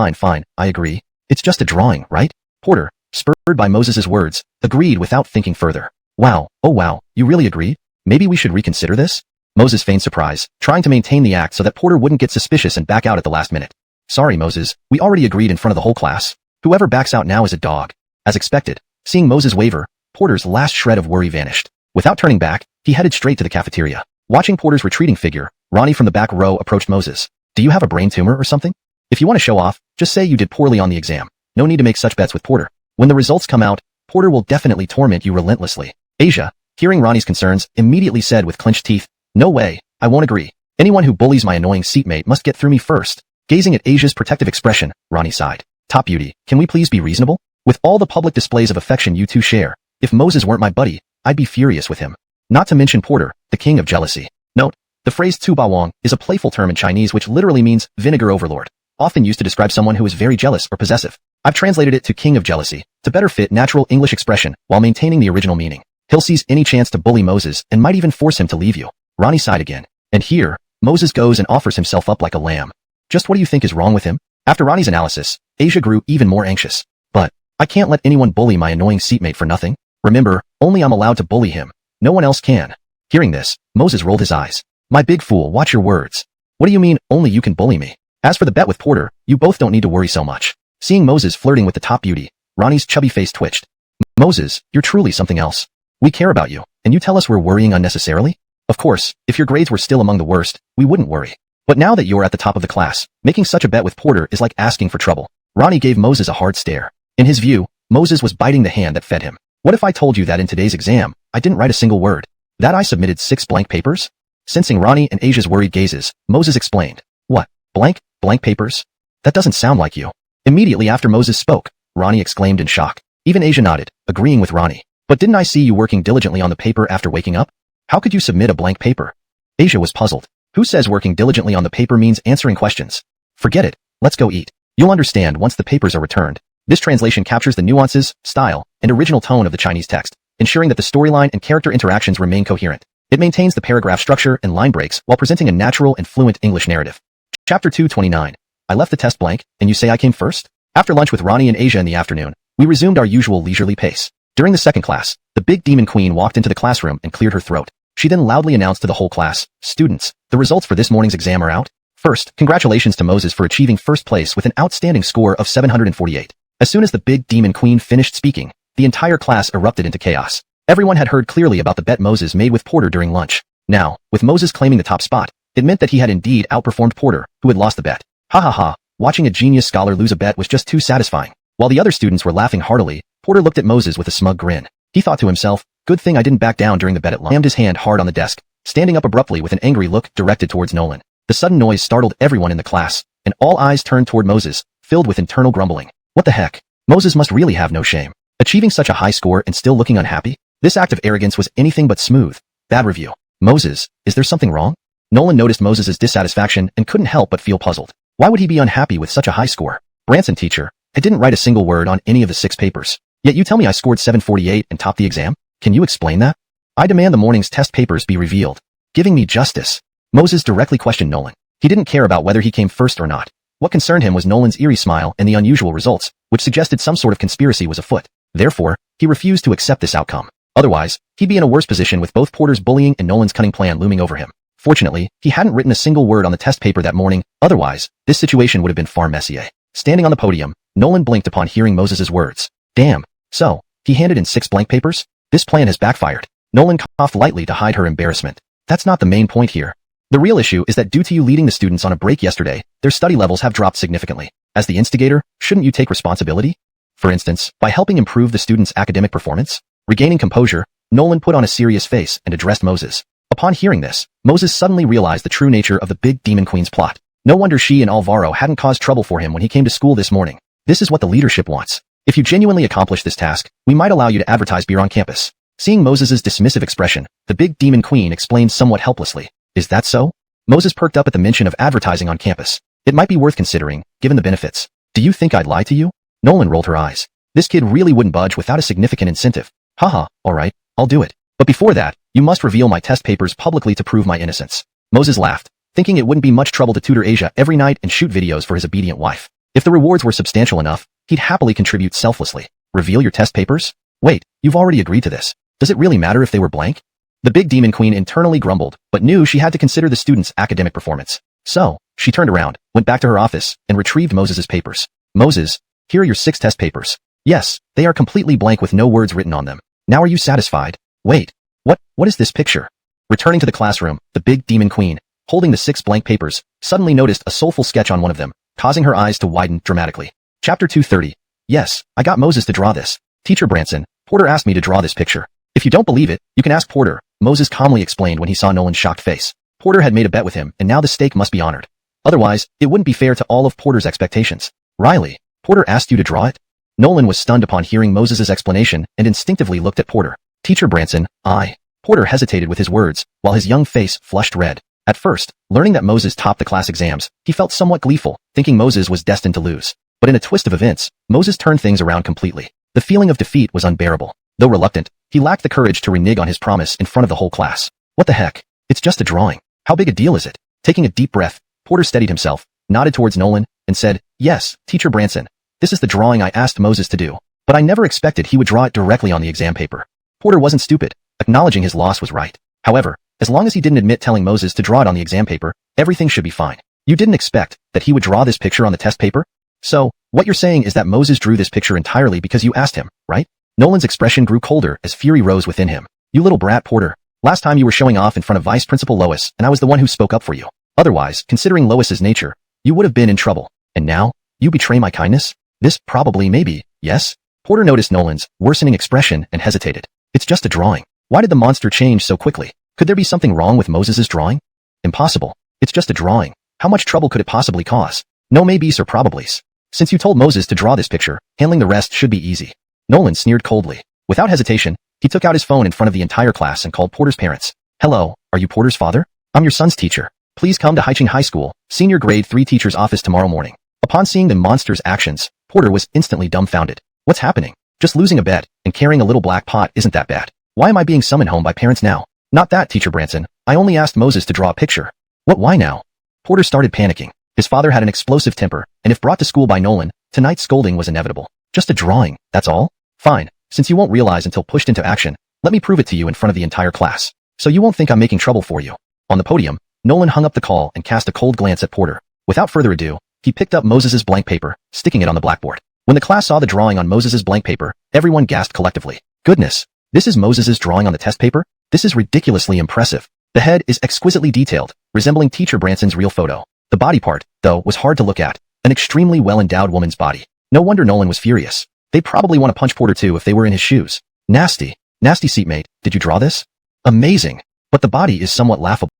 I agree. It's just a drawing, right? Porter, spurred by Moses's words, agreed without thinking further. Wow, oh wow, you really agreed? Maybe we should reconsider this? Moses feigned surprise, trying to maintain the act so that Porter wouldn't get suspicious and back out at the last minute. Sorry, Moses, we already agreed in front of the whole class. Whoever backs out now is a dog. As expected, Seeing Moses waver, Porter's last shred of worry vanished. Without turning back, he headed straight to the cafeteria. Watching Porter's retreating figure, Ronnie from the back row approached Moses. Do you have a brain tumor or something? If you want to show off, just say you did poorly on the exam. No need to make such bets with Porter. When the results come out, Porter will definitely torment you relentlessly. Asia, hearing Ronnie's concerns, immediately said with clenched teeth, no way, I won't agree. Anyone who bullies my annoying seatmate must get through me first. Gazing at Asia's protective expression, Ronnie sighed. Top beauty, can we please be reasonable? With all the public displays of affection you two share, if Moses weren't my buddy, I'd be furious with him. Not to mention Porter, the king of jealousy. Note, the phrase tu ba wang is a playful term in Chinese which literally means vinegar overlord, often used to describe someone who is very jealous or possessive. I've translated it to king of jealousy, to better fit natural English expression while maintaining the original meaning. He'll seize any chance to bully Moses and might even force him to leave you. Ronnie sighed again. And here, Moses goes and offers himself up like a lamb. Just what do you think is wrong with him? After Ronnie's analysis, Asia grew even more anxious. But, I can't let anyone bully my annoying seatmate for nothing. Remember, only I'm allowed to bully him. No one else can. Hearing this, Moses rolled his eyes. My big fool, watch your words. What do you mean, only you can bully me? As for the bet with Porter, you both don't need to worry so much. Seeing Moses flirting with the top beauty, Ronnie's chubby face twitched. Moses, you're truly something else. We care about you, and you tell us we're worrying unnecessarily? Of course, if your grades were still among the worst, we wouldn't worry. But now that you're at the top of the class, making such a bet with Porter is like asking for trouble. Ronnie gave Moses a hard stare. In his view, Moses was biting the hand that fed him. What if I told you that in today's exam, I didn't write a single word? That I submitted 6 blank papers? Sensing Ronnie and Asia's worried gazes, Moses explained. What? Blank papers? That doesn't sound like you. Immediately after Moses spoke, Ronnie exclaimed in shock. Even Asia nodded, agreeing with Ronnie. But didn't I see you working diligently on the paper after waking up? How could you submit a blank paper? Asia was puzzled. Who says working diligently on the paper means answering questions? Forget it. Let's go eat. You'll understand once the papers are returned. This translation captures the nuances, style, and original tone of the Chinese text, ensuring that the storyline and character interactions remain coherent. It maintains the paragraph structure and line breaks while presenting a natural and fluent English narrative. Chapter 229. I left the test blank, and you say I came first? After lunch with Ronnie and Asia in the afternoon, we resumed our usual leisurely pace. During the second class, the big demon queen walked into the classroom and cleared her throat. She then loudly announced to the whole class, students, the results for this morning's exam are out. First, congratulations to Moses for achieving first place with an outstanding score of 748. As soon as the big demon queen finished speaking, the entire class erupted into chaos. Everyone had heard clearly about the bet Moses made with Porter during lunch. Now, with Moses claiming the top spot, it meant that he had indeed outperformed Porter, who had lost the bet. Ha ha ha, watching a genius scholar lose a bet was just too satisfying. While the other students were laughing heartily, Porter looked at Moses with a smug grin. He thought to himself, good thing I didn't back down during the bet at lunch. Slammed his hand hard on the desk, standing up abruptly with an angry look directed towards Nolan. The sudden noise startled everyone in the class, and all eyes turned toward Moses, filled with internal grumbling. What the heck? Moses must really have no shame. Achieving such a high score and still looking unhappy? This act of arrogance was anything but smooth. Bad review. Moses, is there something wrong? Nolan noticed Moses' dissatisfaction and couldn't help but feel puzzled. Why would he be unhappy with such a high score? Branson teacher, I didn't write a single word on any of the 6 papers. Yet you tell me I scored 748 and topped the exam? Can you explain that? I demand the morning's test papers be revealed. Giving me justice. Moses directly questioned Nolan. He didn't care about whether he came first or not. What concerned him was Nolan's eerie smile and the unusual results, which suggested some sort of conspiracy was afoot. Therefore, he refused to accept this outcome. Otherwise, he'd be in a worse position with both Porter's bullying and Nolan's cunning plan looming over him. Fortunately, he hadn't written a single word on the test paper that morning, otherwise, this situation would have been far messier. Standing on the podium, Nolan blinked upon hearing Moses' words. Damn. So, he handed in 6 blank papers? This plan has backfired. Nolan coughed lightly to hide her embarrassment. That's not the main point here. The real issue is that due to you leading the students on a break yesterday, their study levels have dropped significantly. As the instigator, shouldn't you take responsibility? For instance, by helping improve the students' academic performance? Regaining composure, Nolan put on a serious face and addressed Moses. Upon hearing this, Moses suddenly realized the true nature of the big demon queen's plot. No wonder she and Alvaro hadn't caused trouble for him when he came to school this morning. This is what the leadership wants. If you genuinely accomplish this task, we might allow you to advertise beer on campus. Seeing Moses' dismissive expression, the big demon queen explained somewhat helplessly. Is that so? Moses perked up at the mention of advertising on campus. It might be worth considering, given the benefits. Do you think I'd lie to you? Nolan rolled her eyes. This kid really wouldn't budge without a significant incentive. Haha, alright, I'll do it. But before that, you must reveal my test papers publicly to prove my innocence. Moses laughed, thinking it wouldn't be much trouble to tutor Asia every night and shoot videos for his obedient wife. If the rewards were substantial enough, he'd happily contribute selflessly. Reveal your test papers? Wait, you've already agreed to this. Does it really matter if they were blank? The big demon queen internally grumbled, but knew she had to consider the students' academic performance. So, she turned around, went back to her office, and retrieved Moses' papers. Moses, here are your 6 test papers. Yes, they are completely blank with no words written on them. Now are you satisfied? Wait. What is this picture? Returning to the classroom, the big demon queen, holding the 6 blank papers, suddenly noticed a soulful sketch on one of them, causing her eyes to widen dramatically. Chapter 230. Yes, I got Moses to draw this. Teacher Branson, Porter asked me to draw this picture. If you don't believe it, you can ask Porter, Moses calmly explained when he saw Nolan's shocked face. Porter had made a bet with him, and now the stake must be honored. Otherwise, it wouldn't be fair to all of Porter's expectations. Riley, Porter asked you to draw it? Nolan was stunned upon hearing Moses's explanation and instinctively looked at Porter. Teacher Branson, Porter hesitated with his words, while his young face flushed red. At first, learning that Moses topped the class exams, he felt somewhat gleeful, thinking Moses was destined to lose. But in a twist of events, Moses turned things around completely. The feeling of defeat was unbearable. Though reluctant, he lacked the courage to renege on his promise in front of the whole class. What the heck? It's just a drawing. How big a deal is it? Taking a deep breath, Porter steadied himself, nodded towards Nolan, and said, Yes, Teacher Branson. This is the drawing I asked Moses to do. But I never expected he would draw it directly on the exam paper. Porter wasn't stupid. Acknowledging his loss was right. However, as long as he didn't admit telling Moses to draw it on the exam paper, everything should be fine. You didn't expect that he would draw this picture on the test paper? So, what you're saying is that Moses drew this picture entirely because you asked him, right? Nolan's expression grew colder as fury rose within him. You little brat, Porter. Last time you were showing off in front of Vice Principal Lois, and I was the one who spoke up for you. Otherwise, considering Lois's nature, you would have been in trouble. And now, you betray my kindness? This probably maybe, yes? Porter noticed Nolan's worsening expression and hesitated. It's just a drawing. Why did the monster change so quickly? Could there be something wrong with Moses's drawing? Impossible. It's just a drawing. How much trouble could it possibly cause? No maybes or probablys. Since you told Moses to draw this picture, handling the rest should be easy. Nolan sneered coldly. Without hesitation, he took out his phone in front of the entire class and called Porter's parents. Hello, are you Porter's father? I'm your son's teacher. Please come to Haiching High School, senior grade 3 teacher's office tomorrow morning. Upon seeing the monster's actions, Porter was instantly dumbfounded. What's happening? Just losing a bet and carrying a little black pot isn't that bad. Why am I being summoned home by parents now? Not that, Teacher Branson. I only asked Moses to draw a picture. What, why now? Porter started panicking. His father had an explosive temper, and if brought to school by Nolan, tonight's scolding was inevitable. Just a drawing, that's all? Fine. Since you won't realize until pushed into action, let me prove it to you in front of the entire class. So you won't think I'm making trouble for you. On the podium, Nolan hung up the call and cast a cold glance at Porter. Without further ado, he picked up Moses's blank paper, sticking it on the blackboard. When the class saw the drawing on Moses's blank paper, everyone gasped collectively. Goodness! This is Moses's drawing on the test paper? This is ridiculously impressive. The head is exquisitely detailed, resembling Teacher Branson's real photo. The body part, though, was hard to look at. An extremely well-endowed woman's body. No wonder Nolan was furious. They'd probably want to punch Porter too if they were in his shoes. Nasty. Nasty seatmate, did you draw this? Amazing. But the body is somewhat laughable.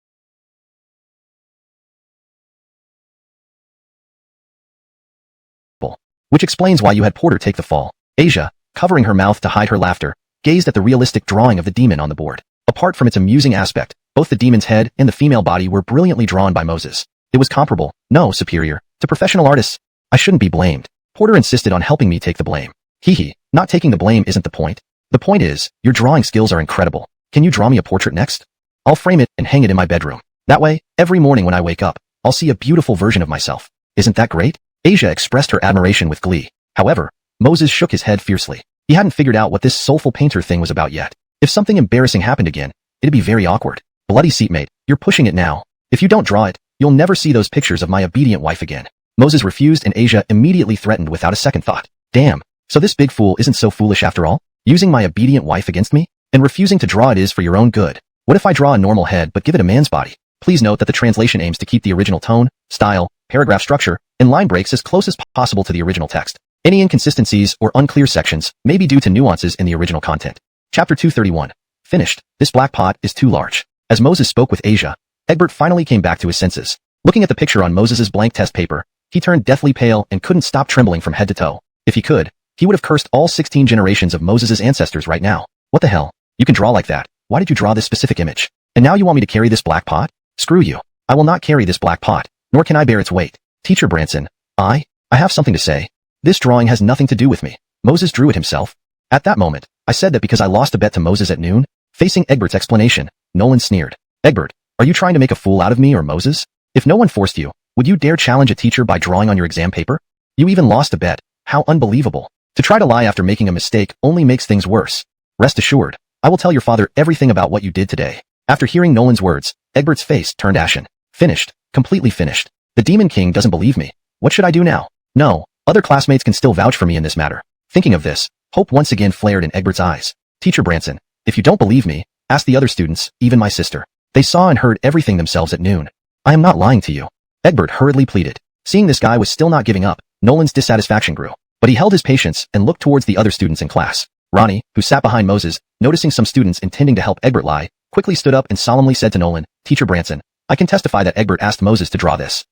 Which explains why you had Porter take the fall. Asia, covering her mouth to hide her laughter, gazed at the realistic drawing of the demon on the board. Apart from its amusing aspect, both the demon's head and the female body were brilliantly drawn by Moses. It was comparable, no superior, to professional artists. I shouldn't be blamed. Porter insisted on helping me take the blame. Hee, not taking the blame isn't the point. The point is, your drawing skills are incredible. Can you draw me a portrait next? I'll frame it and hang it in my bedroom. That way, every morning when I wake up, I'll see a beautiful version of myself. Isn't that great? Asia expressed her admiration with glee. However, Moses shook his head fiercely. He hadn't figured out what this soulful painter thing was about yet. If something embarrassing happened again, it'd be very awkward. Bloody seatmate, you're pushing it now. If you don't draw it, you'll never see those pictures of my obedient wife again. Moses refused and Asia immediately threatened without a second thought. Damn, so this big fool isn't so foolish after all? Using my obedient wife against me? And refusing to draw it is for your own good. What if I draw a normal head but give it a man's body? Please note that the translation aims to keep the original tone, style, paragraph structure, and line breaks as close as possible to the original text. Any inconsistencies or unclear sections may be due to nuances in the original content. Chapter 231. Finished. This black pot is too large. As Moses spoke with Asia, Egbert finally came back to his senses. Looking at the picture on Moses's blank test paper, he turned deathly pale and couldn't stop trembling from head to toe. If he could, he would have cursed all 16 generations of Moses's ancestors right now. What the hell? You can draw like that. Why did you draw this specific image? And now you want me to carry this black pot? Screw you. I will not carry this black pot, nor can I bear its weight. Teacher Branson, I have something to say. This drawing has nothing to do with me. Moses drew it himself. At that moment, I said that because I lost a bet to Moses at noon. Facing Egbert's explanation, Nolan sneered. Egbert, are you trying to make a fool out of me or Moses? If no one forced you, would you dare challenge a teacher by drawing on your exam paper? You even lost a bet. How unbelievable. To try to lie after making a mistake only makes things worse. Rest assured, I will tell your father everything about what you did today. After hearing Nolan's words, Egbert's face turned ashen. Finished. Completely finished. The Demon King doesn't believe me. What should I do now? No, other classmates can still vouch for me in this matter. Thinking of this, hope once again flared in Egbert's eyes. Teacher Branson, if you don't believe me, ask the other students, even my sister. They saw and heard everything themselves at noon. I am not lying to you. Egbert hurriedly pleaded. Seeing this guy was still not giving up, Nolan's dissatisfaction grew. But he held his patience and looked towards the other students in class. Ronnie, who sat behind Moses, noticing some students intending to help Egbert lie, quickly stood up and solemnly said to Nolan, Teacher Branson, I can testify that Egbert asked Moses to draw this.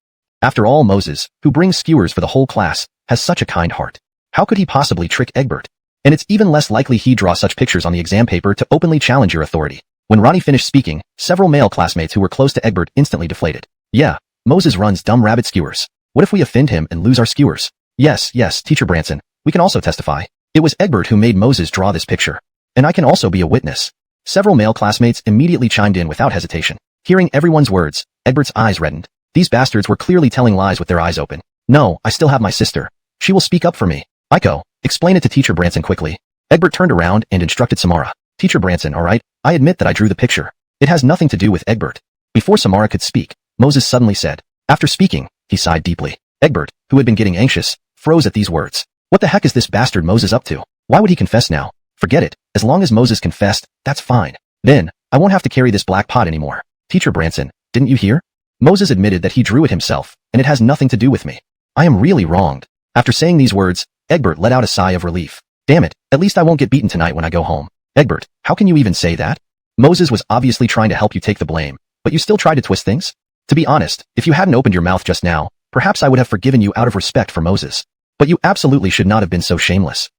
After all, Moses, who brings skewers for the whole class, has such a kind heart. How could he possibly trick Egbert? And it's even less likely he'd draw such pictures on the exam paper to openly challenge your authority. When Ronnie finished speaking, several male classmates who were close to Egbert instantly deflated. Yeah, Moses runs dumb rabbit skewers. What if we offend him and lose our skewers? Yes, Teacher Branson, we can also testify. It was Egbert who made Moses draw this picture. And I can also be a witness. Several male classmates immediately chimed in without hesitation. Hearing everyone's words, Egbert's eyes reddened. These bastards were clearly telling lies with their eyes open. No, I still have my sister. She will speak up for me. Iko, explain it to Teacher Branson quickly. Egbert turned around and instructed Samara. Teacher Branson, alright, I admit that I drew the picture. It has nothing to do with Egbert. Before Samara could speak, Moses suddenly said. After speaking, he sighed deeply. Egbert, who had been getting anxious, froze at these words. What the heck is this bastard Moses up to? Why would he confess now? Forget it. As long as Moses confessed, that's fine. Then, I won't have to carry this black pot anymore. Teacher Branson, didn't you hear? Moses admitted that he drew it himself, and it has nothing to do with me. I am really wronged. After saying these words, Egbert let out a sigh of relief. Damn it, at least I won't get beaten tonight when I go home. Egbert, how can you even say that? Moses was obviously trying to help you take the blame, but you still tried to twist things? To be honest, if you hadn't opened your mouth just now, perhaps I would have forgiven you out of respect for Moses. But you absolutely should not have been so shameless.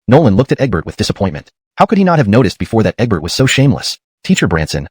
Nolan looked at Egbert with disappointment. How could he not have noticed before that Egbert was so shameless? Teacher Branson,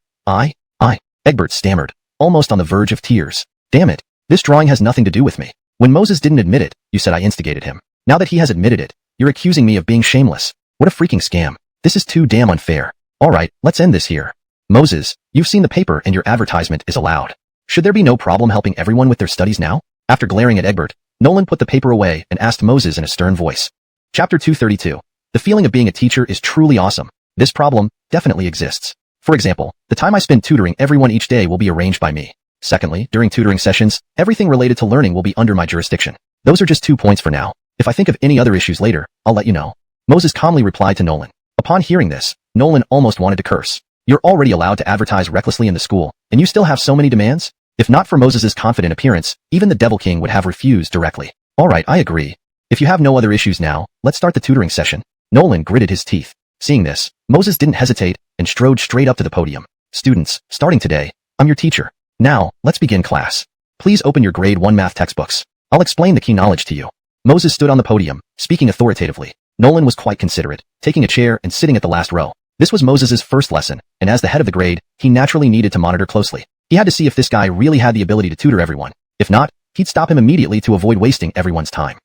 Egbert stammered, almost on the verge of tears. Damn it, this drawing has nothing to do with me. When Moses didn't admit it, you said I instigated him. Now that he has admitted it, you're accusing me of being shameless. What a freaking scam. This is too damn unfair. Alright, let's end this here. Moses, you've seen the paper and your advertisement is allowed. Should there be no problem helping everyone with their studies now? After glaring at Egbert, Nolan put the paper away and asked Moses in a stern voice. Chapter 232. The feeling of being a teacher is truly awesome. This problem definitely exists. For example, the time I spend tutoring everyone each day will be arranged by me. Secondly, during tutoring sessions, everything related to learning will be under my jurisdiction. Those are just 2 points for now. If I think of any other issues later, I'll let you know. Moses calmly replied to Nolan. Upon hearing this, Nolan almost wanted to curse. You're already allowed to advertise recklessly in the school, and you still have so many demands? If not for Moses's confident appearance, even the Devil King would have refused directly. Alright, I agree. If you have no other issues now, let's start the tutoring session. Nolan gritted his teeth. Seeing this, Moses didn't hesitate and strode straight up to the podium. Students, starting today, I'm your teacher. Now, let's begin class. Please open your grade 1 math textbooks. I'll explain the key knowledge to you. Moses stood on the podium, speaking authoritatively. Nolan was quite considerate, taking a chair and sitting at the last row. This was Moses's first lesson, and as the head of the grade, he naturally needed to monitor closely. He had to see if this guy really had the ability to tutor everyone. If not, he'd stop him immediately to avoid wasting everyone's time.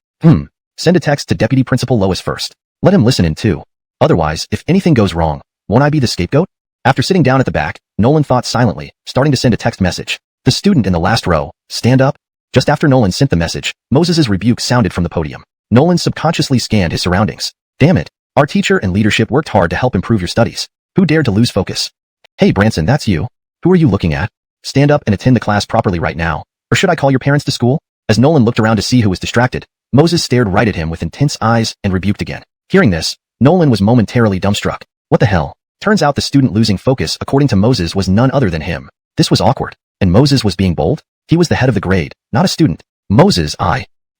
Send a text to Deputy Principal Lois first. Let him listen in too. Otherwise, if anything goes wrong, won't I be the scapegoat? After sitting down at the back, Nolan thought silently, starting to send a text message. The student in the last row, stand up. Just after Nolan sent the message, Moses's rebuke sounded from the podium. Nolan subconsciously scanned his surroundings. Damn it. Our teacher and leadership worked hard to help improve your studies. Who dared to lose focus? Hey Branson, that's you. Who are you looking at? Stand up and attend the class properly right now. Or should I call your parents to school? As Nolan looked around to see who was distracted, Moses stared right at him with intense eyes and rebuked again. Hearing this, Nolan was momentarily dumbstruck. What the hell? Turns out the student losing focus according to Moses was none other than him. This was awkward. And Moses was being bold? He was the head of the grade, not a student. Moses,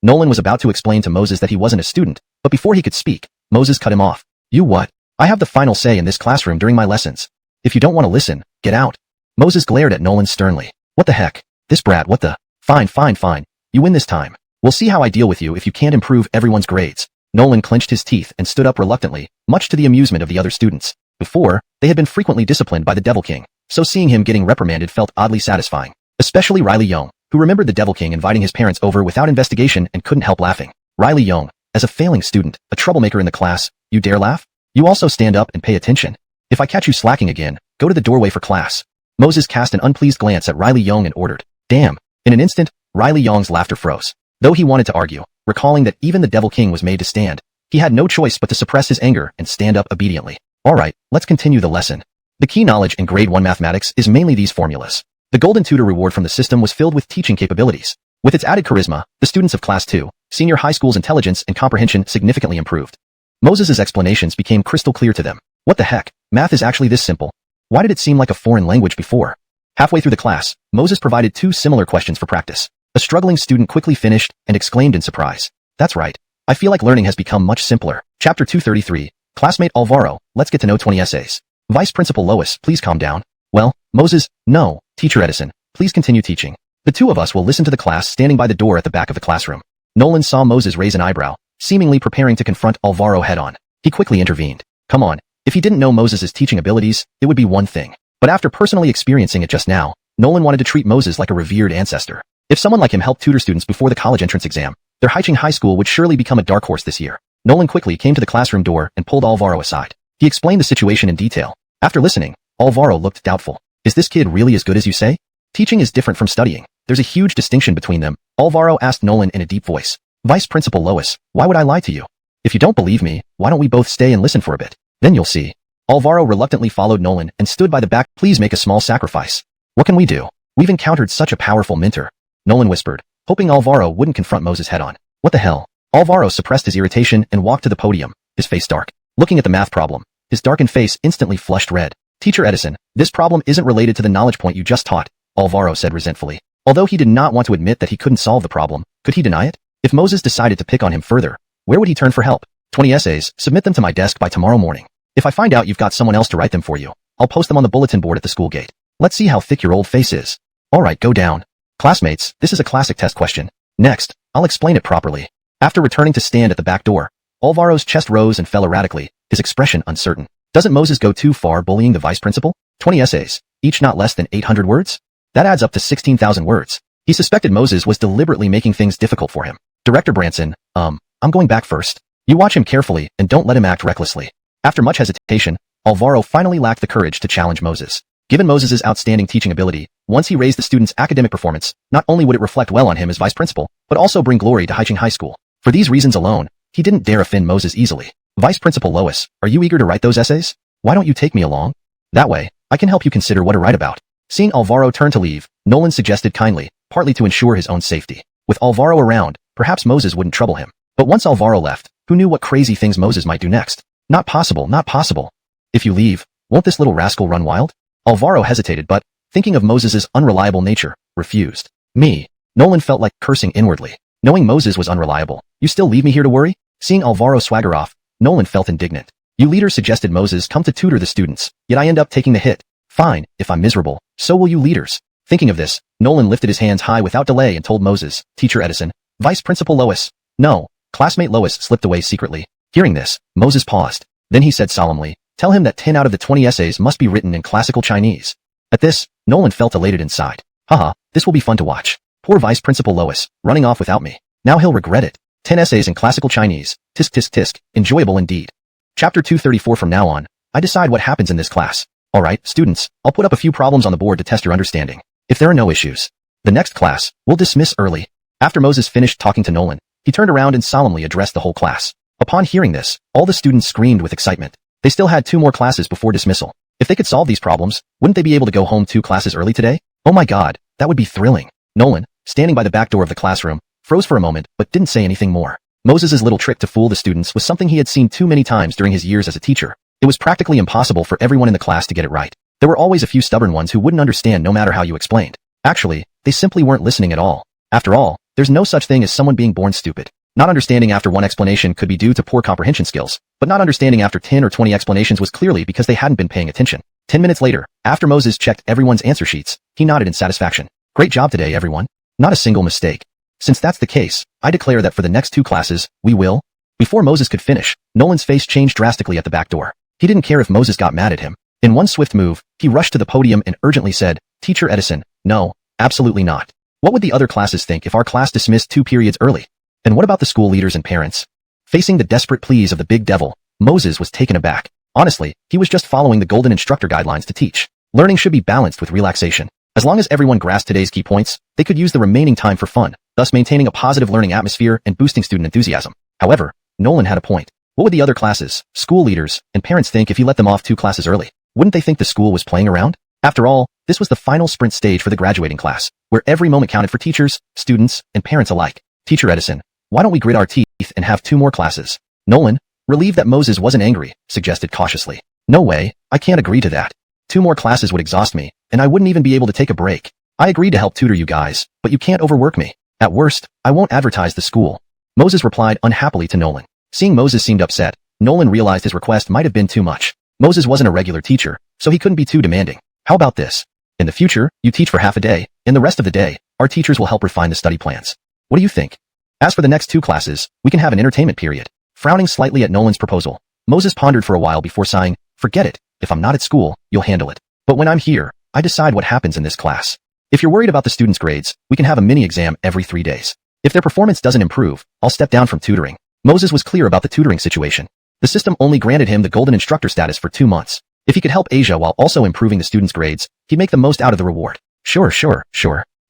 Nolan was about to explain to Moses that he wasn't a student, but before he could speak, Moses cut him off. You what? I have the final say in this classroom during my lessons. If you don't want to listen, get out. Moses glared at Nolan sternly. What the heck? This brat, what the? Fine. You win this time. We'll see how I deal with you if you can't improve everyone's grades. Nolan clenched his teeth and stood up reluctantly, much to the amusement of the other students. Before, they had been frequently disciplined by the Devil King, so seeing him getting reprimanded felt oddly satisfying. Especially Riley Young, who remembered the Devil King inviting his parents over without investigation and couldn't help laughing. Riley Young, as a failing student, a troublemaker in the class, you dare laugh? You also stand up and pay attention. If I catch you slacking again, go to the doorway for class. Moses cast an unpleased glance at Riley Young and ordered. Damn. In an instant, Riley Young's laughter froze. Though he wanted to argue, recalling that even the Devil King was made to stand, he had no choice but to suppress his anger and stand up obediently. Alright, let's continue the lesson. The key knowledge in grade 1 mathematics is mainly these formulas. The golden tutor reward from the system was filled with teaching capabilities. With its added charisma, the students of Class 2, senior high school's intelligence and comprehension significantly improved. Moses' explanations became crystal clear to them. What the heck? Math is actually this simple. Why did it seem like a foreign language before? Halfway through the class, Moses provided 2 similar questions for practice. A struggling student quickly finished and exclaimed in surprise. That's right. I feel like learning has become much simpler. Chapter 233. Classmate Alvaro, let's get to know 20 essays. Vice Principal Lois, please calm down. Well, Moses, no. Teacher Edison, please continue teaching. The 2 of us will listen to the class standing by the door at the back of the classroom. Nolan saw Moses raise an eyebrow, seemingly preparing to confront Alvaro head-on. He quickly intervened. Come on, if he didn't know Moses' teaching abilities, it would be one thing. But after personally experiencing it just now, Nolan wanted to treat Moses like a revered ancestor. If someone like him helped tutor students before the college entrance exam, their Haiching High School would surely become a dark horse this year. Nolan quickly came to the classroom door and pulled Alvaro aside. He explained the situation in detail. After listening, Alvaro looked doubtful. Is this kid really as good as you say? Teaching is different from studying. There's a huge distinction between them. Alvaro asked Nolan in a deep voice. Vice Principal Lois, why would I lie to you? If you don't believe me, why don't we both stay and listen for a bit? Then you'll see. Alvaro reluctantly followed Nolan and stood by the back. Please make a small sacrifice. What can we do? We've encountered such a powerful mentor. Nolan whispered, hoping Alvaro wouldn't confront Moses head-on. What the hell? Alvaro suppressed his irritation and walked to the podium, his face dark. Looking at the math problem, his darkened face instantly flushed red. Teacher Edison, this problem isn't related to the knowledge point you just taught, Alvaro said resentfully. Although he did not want to admit that he couldn't solve the problem, could he deny it? If Moses decided to pick on him further, where would he turn for help? 20 essays, submit them to my desk by tomorrow morning. If I find out you've got someone else to write them for you, I'll post them on the bulletin board at the school gate. Let's see how thick your old face is. Alright, go down. Classmates, this is a classic test question. Next, I'll explain it properly. After returning to stand at the back door, Alvaro's chest rose and fell erratically, his expression uncertain. Doesn't Moses go too far bullying the vice principal? 20 essays, each not less than 800 words? That adds up to 16,000 words. He suspected Moses was deliberately making things difficult for him. Director Branson, I'm going back first. You watch him carefully and don't let him act recklessly. After much hesitation, Alvaro finally lacked the courage to challenge Moses. Given Moses' outstanding teaching ability, once he raised the student's academic performance, not only would it reflect well on him as vice principal, but also bring glory to Haiching High School. For these reasons alone, he didn't dare offend Moses easily. Vice Principal Lois, are you eager to write those essays? Why don't you take me along? That way, I can help you consider what to write about. Seeing Alvaro turn to leave, Nolan suggested kindly, partly to ensure his own safety. With Alvaro around, perhaps Moses wouldn't trouble him. But once Alvaro left, who knew what crazy things Moses might do next? Not possible, not possible. If you leave, won't this little rascal run wild? Alvaro hesitated but, thinking of Moses' unreliable nature, refused. Me. Nolan felt like cursing inwardly. Knowing Moses was unreliable, you still leave me here to worry? Seeing Alvaro swagger off, Nolan felt indignant. You leaders suggested Moses come to tutor the students, yet I end up taking the hit. Fine, if I'm miserable, so will you leaders. Thinking of this, Nolan lifted his hands high without delay and told Moses, Teacher Edison, Vice Principal Lois. No. Classmate Lois slipped away secretly. Hearing this, Moses paused. Then he said solemnly, tell him that 10 out of the 20 essays must be written in classical Chinese. At this, Nolan felt elated inside. Haha, this will be fun to watch. Poor Vice Principal Lois, running off without me. Now he'll regret it. 10 essays in classical Chinese. Tisk tisk tisk. Enjoyable indeed. Chapter 234. From now on, I decide what happens in this class. Alright, students, I'll put up a few problems on the board to test your understanding. If there are no issues, the next class, we'll dismiss early. After Moses finished talking to Nolan, he turned around and solemnly addressed the whole class. Upon hearing this, all the students screamed with excitement. They still had 2 more classes before dismissal. If they could solve these problems, wouldn't they be able to go home 2 classes early today? Oh my god, that would be thrilling. Nolan, standing by the back door of the classroom, froze for a moment but didn't say anything more. Moses' little trick to fool the students was something he had seen too many times during his years as a teacher. It was practically impossible for everyone in the class to get it right. There were always a few stubborn ones who wouldn't understand no matter how you explained. Actually, they simply weren't listening at all. After all, there's no such thing as someone being born stupid. Not understanding after one explanation could be due to poor comprehension skills, but not understanding after 10 or 20 explanations was clearly because they hadn't been paying attention. 10 minutes later, after Moses checked everyone's answer sheets, he nodded in satisfaction. Great job today, everyone. Not a single mistake. Since that's the case, I declare that for the next 2 classes, we will. Before Moses could finish, Nolan's face changed drastically at the back door. He didn't care if Moses got mad at him. In one swift move, he rushed to the podium and urgently said, Teacher Edison, no, absolutely not. What would the other classes think if our class dismissed 2 periods early? And what about the school leaders and parents? Facing the desperate pleas of the big devil, Moses was taken aback. Honestly, he was just following the golden instructor guidelines to teach. Learning should be balanced with relaxation. As long as everyone grasped today's key points, they could use the remaining time for fun, thus maintaining a positive learning atmosphere and boosting student enthusiasm. However, Nolan had a point. What would the other classes, school leaders, and parents think if he let them off 2 classes early? Wouldn't they think the school was playing around? After all, this was the final sprint stage for the graduating class, where every moment counted for teachers, students, and parents alike. Teacher Edison, why don't we grit our teeth and have 2 more classes? Nolan, Relieved that Moses wasn't angry, suggested cautiously. No way, I can't agree to that. 2 more classes would exhaust me, and I wouldn't even be able to take a break. I agreed to help tutor you guys, but you can't overwork me. At worst, I won't advertise the school. Moses replied unhappily to Nolan. Seeing Moses seemed upset, Nolan realized his request might have been too much. Moses wasn't a regular teacher, so he couldn't be too demanding. How about this? In the future, you teach for half a day, and the rest of the day, our teachers will help refine the study plans. What do you think? As for the next 2 classes, we can have an entertainment period. Frowning slightly at Nolan's proposal, Moses pondered for a while before sighing, forget it, if I'm not at school, you'll handle it. But when I'm here, I decide what happens in this class. If you're worried about the students' grades, we can have a mini-exam every 3 days. If their performance doesn't improve, I'll step down from tutoring. Moses was clear about the tutoring situation. The system only granted him the golden instructor status for 2 months. If he could help Asia while also improving the students' grades, he'd make the most out of the reward. Sure.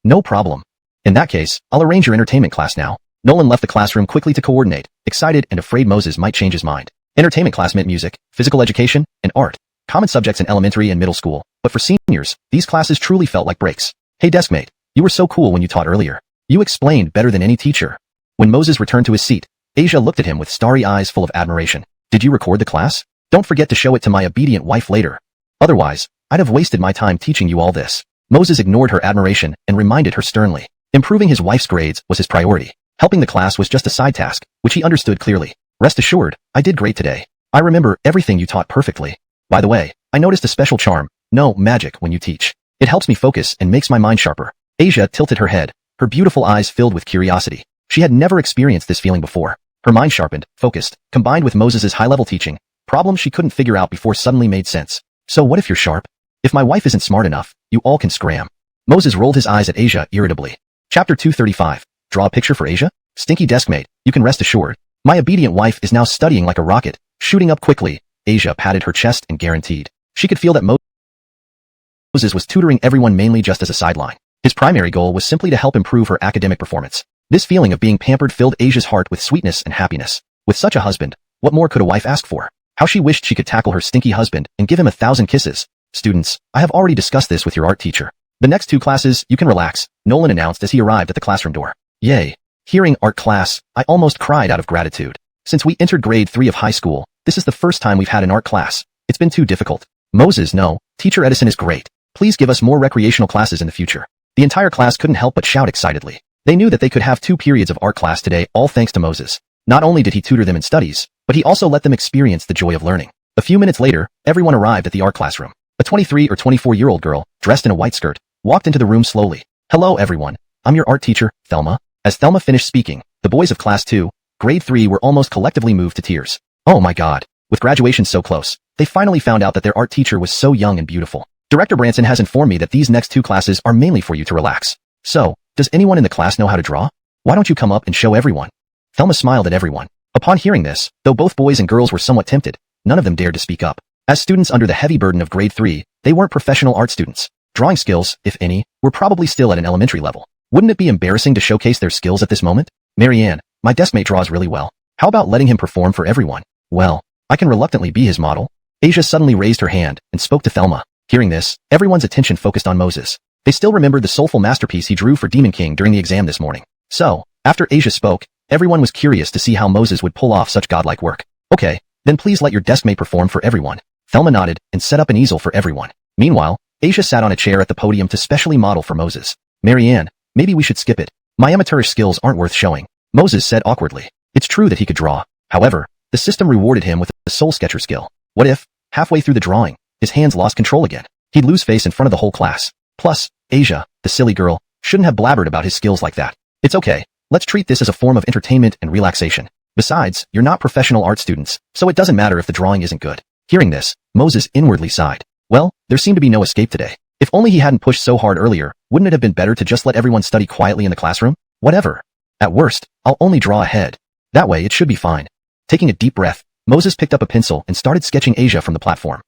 No problem. In that case, I'll arrange your entertainment class now. Nolan left the classroom quickly to coordinate, excited and afraid Moses might change his mind. Entertainment class meant music, physical education, and art. Common subjects in elementary and middle school, but for seniors, these classes truly felt like breaks. Hey deskmate, you were so cool when you taught earlier. You explained better than any teacher. When Moses returned to his seat, Asia looked at him with starry eyes full of admiration. Did you record the class? Don't forget to show it to my obedient wife later. Otherwise, I'd have wasted my time teaching you all this. Moses ignored her admiration and reminded her sternly. Improving his wife's grades was his priority. Helping the class was just a side task, which he understood clearly. Rest assured, I did great today. I remember everything you taught perfectly. By the way, I noticed a special charm, no magic when you teach. It helps me focus and makes my mind sharper. Asia tilted her head, her beautiful eyes filled with curiosity. She had never experienced this feeling before. Her mind sharpened, focused, combined with Moses's high-level teaching. Problems she couldn't figure out before suddenly made sense. So what if you're sharp? If my wife isn't smart enough, you all can scram. Moses rolled his eyes at Asia irritably. Chapter 235. Draw a picture for Asia? Stinky deskmate, you can rest assured. My obedient wife is now studying like a rocket, shooting up quickly. Asia patted her chest and guaranteed. She could feel that Moses was tutoring everyone mainly just as a sideline. His primary goal was simply to help improve her academic performance. This feeling of being pampered filled Asia's heart with sweetness and happiness. With such a husband, what more could a wife ask for? How she wished she could tackle her stinky husband and give him 1,000 kisses. Students, I have already discussed this with your art teacher. The next 2 classes, you can relax, Nolan announced as he arrived at the classroom door. Yay. Hearing art class, I almost cried out of gratitude. Since we entered grade 3 of high school, this is the first time we've had an art class. It's been too difficult. Moses, no, Teacher Edison is great. Please give us more recreational classes in the future. The entire class couldn't help but shout excitedly. They knew that they could have 2 periods of art class today, all thanks to Moses. Not only did he tutor them in studies, but he also let them experience the joy of learning. A few minutes later, everyone arrived at the art classroom. A 23 or 24-year-old girl, dressed in a white skirt, walked into the room slowly. Hello everyone, I'm your art teacher, Thelma. As Thelma finished speaking, the boys of class 2, grade 3 were almost collectively moved to tears. Oh my god. With graduation so close, they finally found out that their art teacher was so young and beautiful. Director Branson has informed me that these next 2 classes are mainly for you to relax. So, does anyone in the class know how to draw? Why don't you come up and show everyone? Thelma smiled at everyone. Upon hearing this, though both boys and girls were somewhat tempted, none of them dared to speak up. As students under the heavy burden of grade 3, they weren't professional art students. Drawing skills, if any, were probably still at an elementary level. Wouldn't it be embarrassing to showcase their skills at this moment? Marianne, my deskmate draws really well. How about letting him perform for everyone? Well, I can reluctantly be his model. Asia suddenly raised her hand and spoke to Thelma. Hearing this, everyone's attention focused on Moses. They still remembered the soulful masterpiece he drew for Demon King during the exam this morning. So, after Asia spoke, everyone was curious to see how Moses would pull off such godlike work. Okay, then please let your deskmate perform for everyone. Thelma nodded and set up an easel for everyone. Meanwhile, Asia sat on a chair at the podium to specially model for Moses. Marianne, maybe we should skip it. My amateurish skills aren't worth showing. Moses said awkwardly. It's true that he could draw. However, the system rewarded him with a soul sketcher skill. What if, halfway through the drawing, his hands lost control again? He'd lose face in front of the whole class. Plus, Asia, the silly girl, shouldn't have blabbered about his skills like that. It's okay. Let's treat this as a form of entertainment and relaxation. Besides, you're not professional art students, so it doesn't matter if the drawing isn't good. Hearing this, Moses inwardly sighed. Well, there seemed to be no escape today. If only he hadn't pushed so hard earlier, wouldn't it have been better to just let everyone study quietly in the classroom? Whatever. At worst, I'll only draw a head. That way it should be fine. Taking a deep breath, Moses picked up a pencil and started sketching Asia from the platform.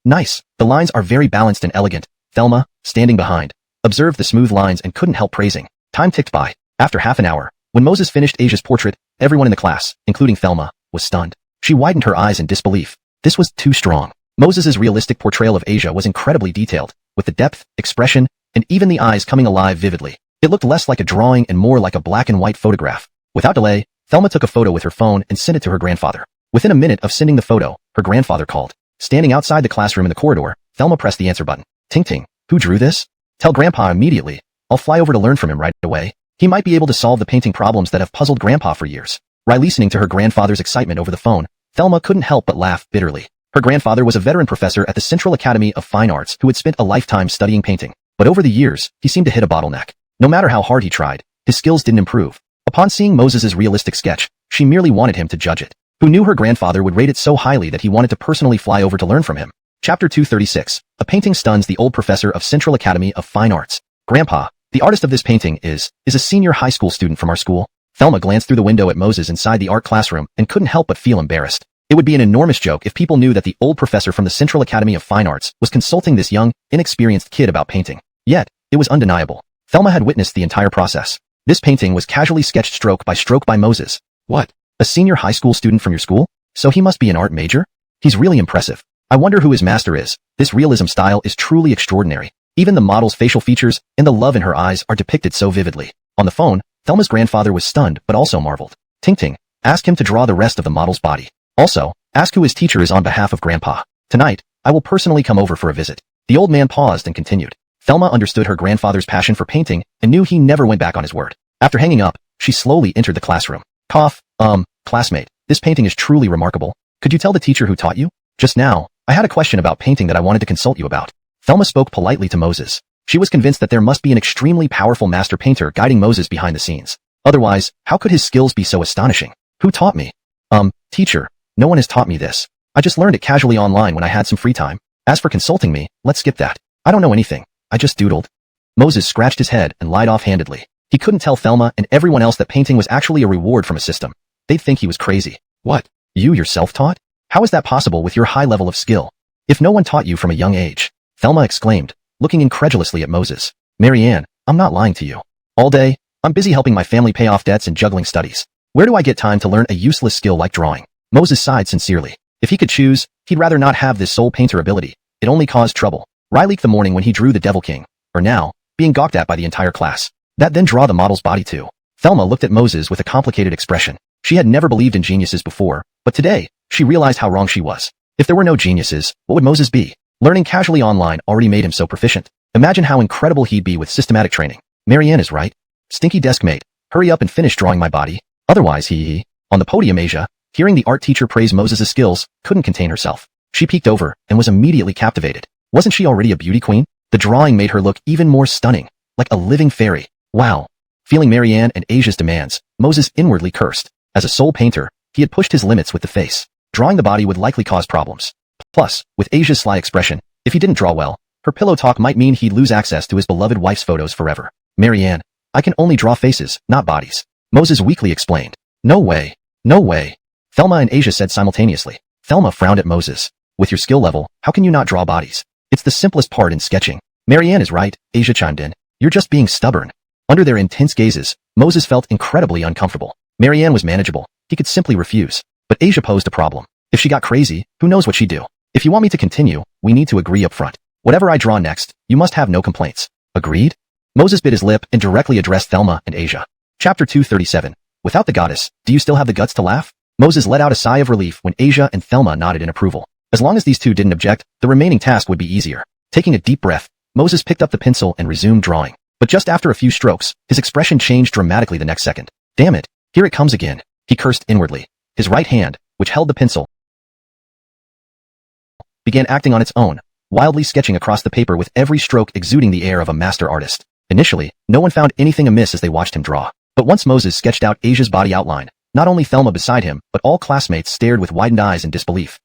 Nice. The lines are very balanced and elegant. Thelma, standing behind, observed the smooth lines and couldn't help praising. Time ticked by. After half an hour, when Moses finished Asia's portrait, everyone in the class, including Thelma, was stunned. She widened her eyes in disbelief. This was too strong. Moses's realistic portrayal of Asia was incredibly detailed, with the depth, expression, and even the eyes coming alive vividly. It looked less like a drawing and more like a black and white photograph. Without delay, Thelma took a photo with her phone and sent it to her grandfather. Within a minute of sending the photo, her grandfather called. Standing outside the classroom in the corridor, Thelma pressed the answer button. Ting ting. Who drew this? Tell Grandpa immediately. I'll fly over to learn from him right away. He might be able to solve the painting problems that have puzzled Grandpa for years. Listening to her grandfather's excitement over the phone, Thelma couldn't help but laugh bitterly. Her grandfather was a veteran professor at the Central Academy of Fine Arts who had spent a lifetime studying painting. But over the years, he seemed to hit a bottleneck. No matter how hard he tried, his skills didn't improve. Upon seeing Moses's realistic sketch, she merely wanted him to judge it. Who knew her grandfather would rate it so highly that he wanted to personally fly over to learn from him? Chapter 236. A painting stuns the old professor of Central Academy of Fine Arts. Grandpa, the artist of this painting is a senior high school student from our school. Thelma glanced through the window at Moses inside the art classroom and couldn't help but feel embarrassed. It would be an enormous joke if people knew that the old professor from the Central Academy of Fine Arts was consulting this young, inexperienced kid about painting. Yet, it was undeniable. Thelma had witnessed the entire process. This painting was casually sketched stroke by Moses. What? A senior high school student from your school? So he must be an art major? He's really impressive. I wonder who his master is. This realism style is truly extraordinary. Even the model's facial features and the love in her eyes are depicted so vividly. On the phone, Thelma's grandfather was stunned but also marveled. Ting ting, ask him to draw the rest of the model's body. Also, ask who his teacher is on behalf of Grandpa. Tonight, I will personally come over for a visit. The old man paused and continued. Thelma understood her grandfather's passion for painting and knew he never went back on his word. After hanging up, she slowly entered the classroom. Cough, classmate, this painting is truly remarkable. Could you tell the teacher who taught you? Just now, I had a question about painting that I wanted to consult you about. Thelma spoke politely to Moses. She was convinced that there must be an extremely powerful master painter guiding Moses behind the scenes. Otherwise, how could his skills be so astonishing? Who taught me? Teacher, no one has taught me this. I just learned it casually online when I had some free time. As for consulting me, let's skip that. I don't know anything. I just doodled. Moses scratched his head and lied offhandedly. He couldn't tell Thelma and everyone else that painting was actually a reward from a system. They'd think he was crazy. What? You yourself taught? How is that possible with your high level of skill? If no one taught you from a young age, Thelma exclaimed, looking incredulously at Moses. Marianne, I'm not lying to you. All day, I'm busy helping my family pay off debts and juggling studies. Where do I get time to learn a useless skill like drawing? Moses sighed sincerely. If he could choose, he'd rather not have this soul painter ability. It only caused trouble. Like the morning when he drew the Devil King, or now, being gawked at by the entire class. That then draw the model's body too. Thelma looked at Moses with a complicated expression. She had never believed in geniuses before, but today, she realized how wrong she was. If there were no geniuses, what would Moses be? Learning casually online already made him so proficient. Imagine how incredible he'd be with systematic training. Marianne is right. Stinky desk mate, hurry up and finish drawing my body. Otherwise he. On the podium, Asia, hearing the art teacher praise Moses' skills, couldn't contain herself. She peeked over and was immediately captivated. Wasn't she already a beauty queen? The drawing made her look even more stunning, like a living fairy. Wow. Feeling Marianne and Asia's demands, Moses inwardly cursed. As a soul painter, he had pushed his limits with the face. Drawing the body would likely cause problems. Plus, with Asia's sly expression, if he didn't draw well, her pillow talk might mean he'd lose access to his beloved wife's photos forever. Marianne, I can only draw faces, not bodies. Moses weakly explained. No way. No way. Thelma and Asia said simultaneously. Thelma frowned at Moses. With your skill level, how can you not draw bodies? It's the simplest part in sketching. Marianne is right, Asia chimed in. You're just being stubborn. Under their intense gazes, Moses felt incredibly uncomfortable. Marianne was manageable. He could simply refuse. But Asia posed a problem. If she got crazy, who knows what she'd do? If you want me to continue, we need to agree up front. Whatever I draw next, you must have no complaints. Agreed? Moses bit his lip and directly addressed Thelma and Asia. Chapter 237. Without the goddess, do you still have the guts to laugh? Moses let out a sigh of relief when Asia and Thelma nodded in approval. As long as these two didn't object, the remaining task would be easier. Taking a deep breath, Moses picked up the pencil and resumed drawing. But just after a few strokes, his expression changed dramatically the next second. Damn it, here it comes again, he cursed inwardly. His right hand, which held the pencil, began acting on its own, wildly sketching across the paper with every stroke exuding the air of a master artist. Initially, no one found anything amiss as they watched him draw. But once Moses sketched out Asia's body outline, not only Thelma beside him, but all classmates stared with widened eyes in disbelief.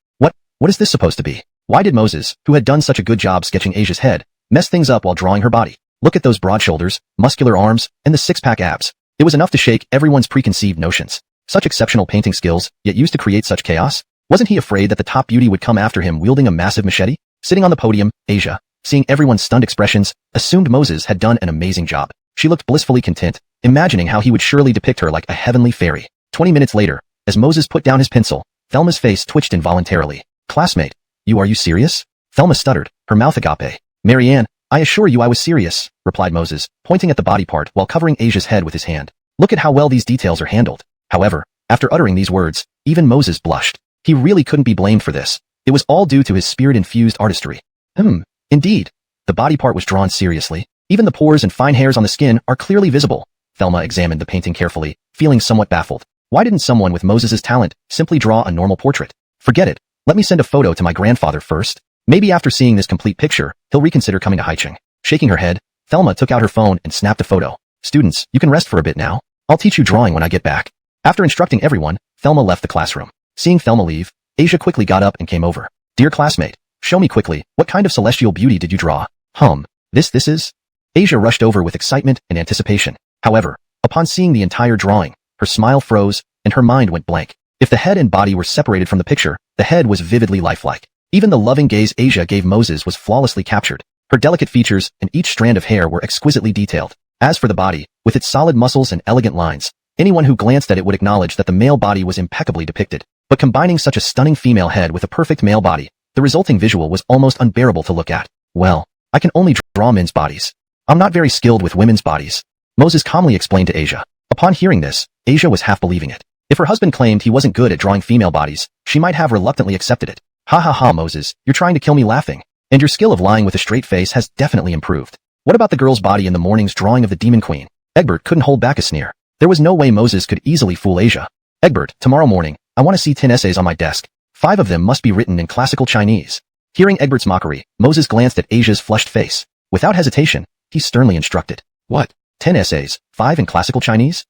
What is this supposed to be? Why did Moses, who had done such a good job sketching Asia's head, mess things up while drawing her body? Look at those broad shoulders, muscular arms, and the six-pack abs. It was enough to shake everyone's preconceived notions. Such exceptional painting skills, yet used to create such chaos? Wasn't he afraid that the top beauty would come after him wielding a massive machete? Sitting on the podium, Asia, seeing everyone's stunned expressions, assumed Moses had done an amazing job. She looked blissfully content, imagining how he would surely depict her like a heavenly fairy. 20 minutes later, as Moses put down his pencil, Thelma's face twitched involuntarily. Classmate, are you serious? Thelma stuttered, her mouth agape. Marianne, I assure you I was serious, replied Moses, pointing at the body part while covering Asia's head with his hand. Look at how well these details are handled. However, after uttering these words, even Moses blushed. He really couldn't be blamed for this. It was all due to his spirit-infused artistry. Indeed. The body part was drawn seriously. Even the pores and fine hairs on the skin are clearly visible. Thelma examined the painting carefully, feeling somewhat baffled. Why didn't someone with Moses's talent simply draw a normal portrait? Forget it. Let me send a photo to my grandfather first. Maybe after seeing this complete picture, he'll reconsider coming to Haicheng. Shaking her head, Thelma took out her phone and snapped a photo. Students, you can rest for a bit now. I'll teach you drawing when I get back. After instructing everyone, Thelma left the classroom. Seeing Thelma leave, Asia quickly got up and came over. Dear classmate, show me quickly, what kind of celestial beauty did you draw? This is? Asia rushed over with excitement and anticipation. However, upon seeing the entire drawing, her smile froze and her mind went blank. If the head and body were separated from the picture, the head was vividly lifelike. Even the loving gaze Asia gave Moses was flawlessly captured. Her delicate features and each strand of hair were exquisitely detailed. As for the body, with its solid muscles and elegant lines, anyone who glanced at it would acknowledge that the male body was impeccably depicted. But combining such a stunning female head with a perfect male body, the resulting visual was almost unbearable to look at. Well, I can only draw men's bodies. I'm not very skilled with women's bodies. Moses calmly explained to Asia. Upon hearing this, Asia was half believing it. If her husband claimed he wasn't good at drawing female bodies, she might have reluctantly accepted it. Ha ha ha, Moses, you're trying to kill me laughing. And your skill of lying with a straight face has definitely improved. What about the girl's body in the morning's drawing of the Demon Queen? Egbert couldn't hold back a sneer. There was no way Moses could easily fool Asia. Egbert, tomorrow morning, I want to see 10 essays on my desk. 5 of them must be written in classical Chinese. Hearing Egbert's mockery, Moses glanced at Asia's flushed face. Without hesitation, he sternly instructed. What? 10 essays, 5 in classical Chinese?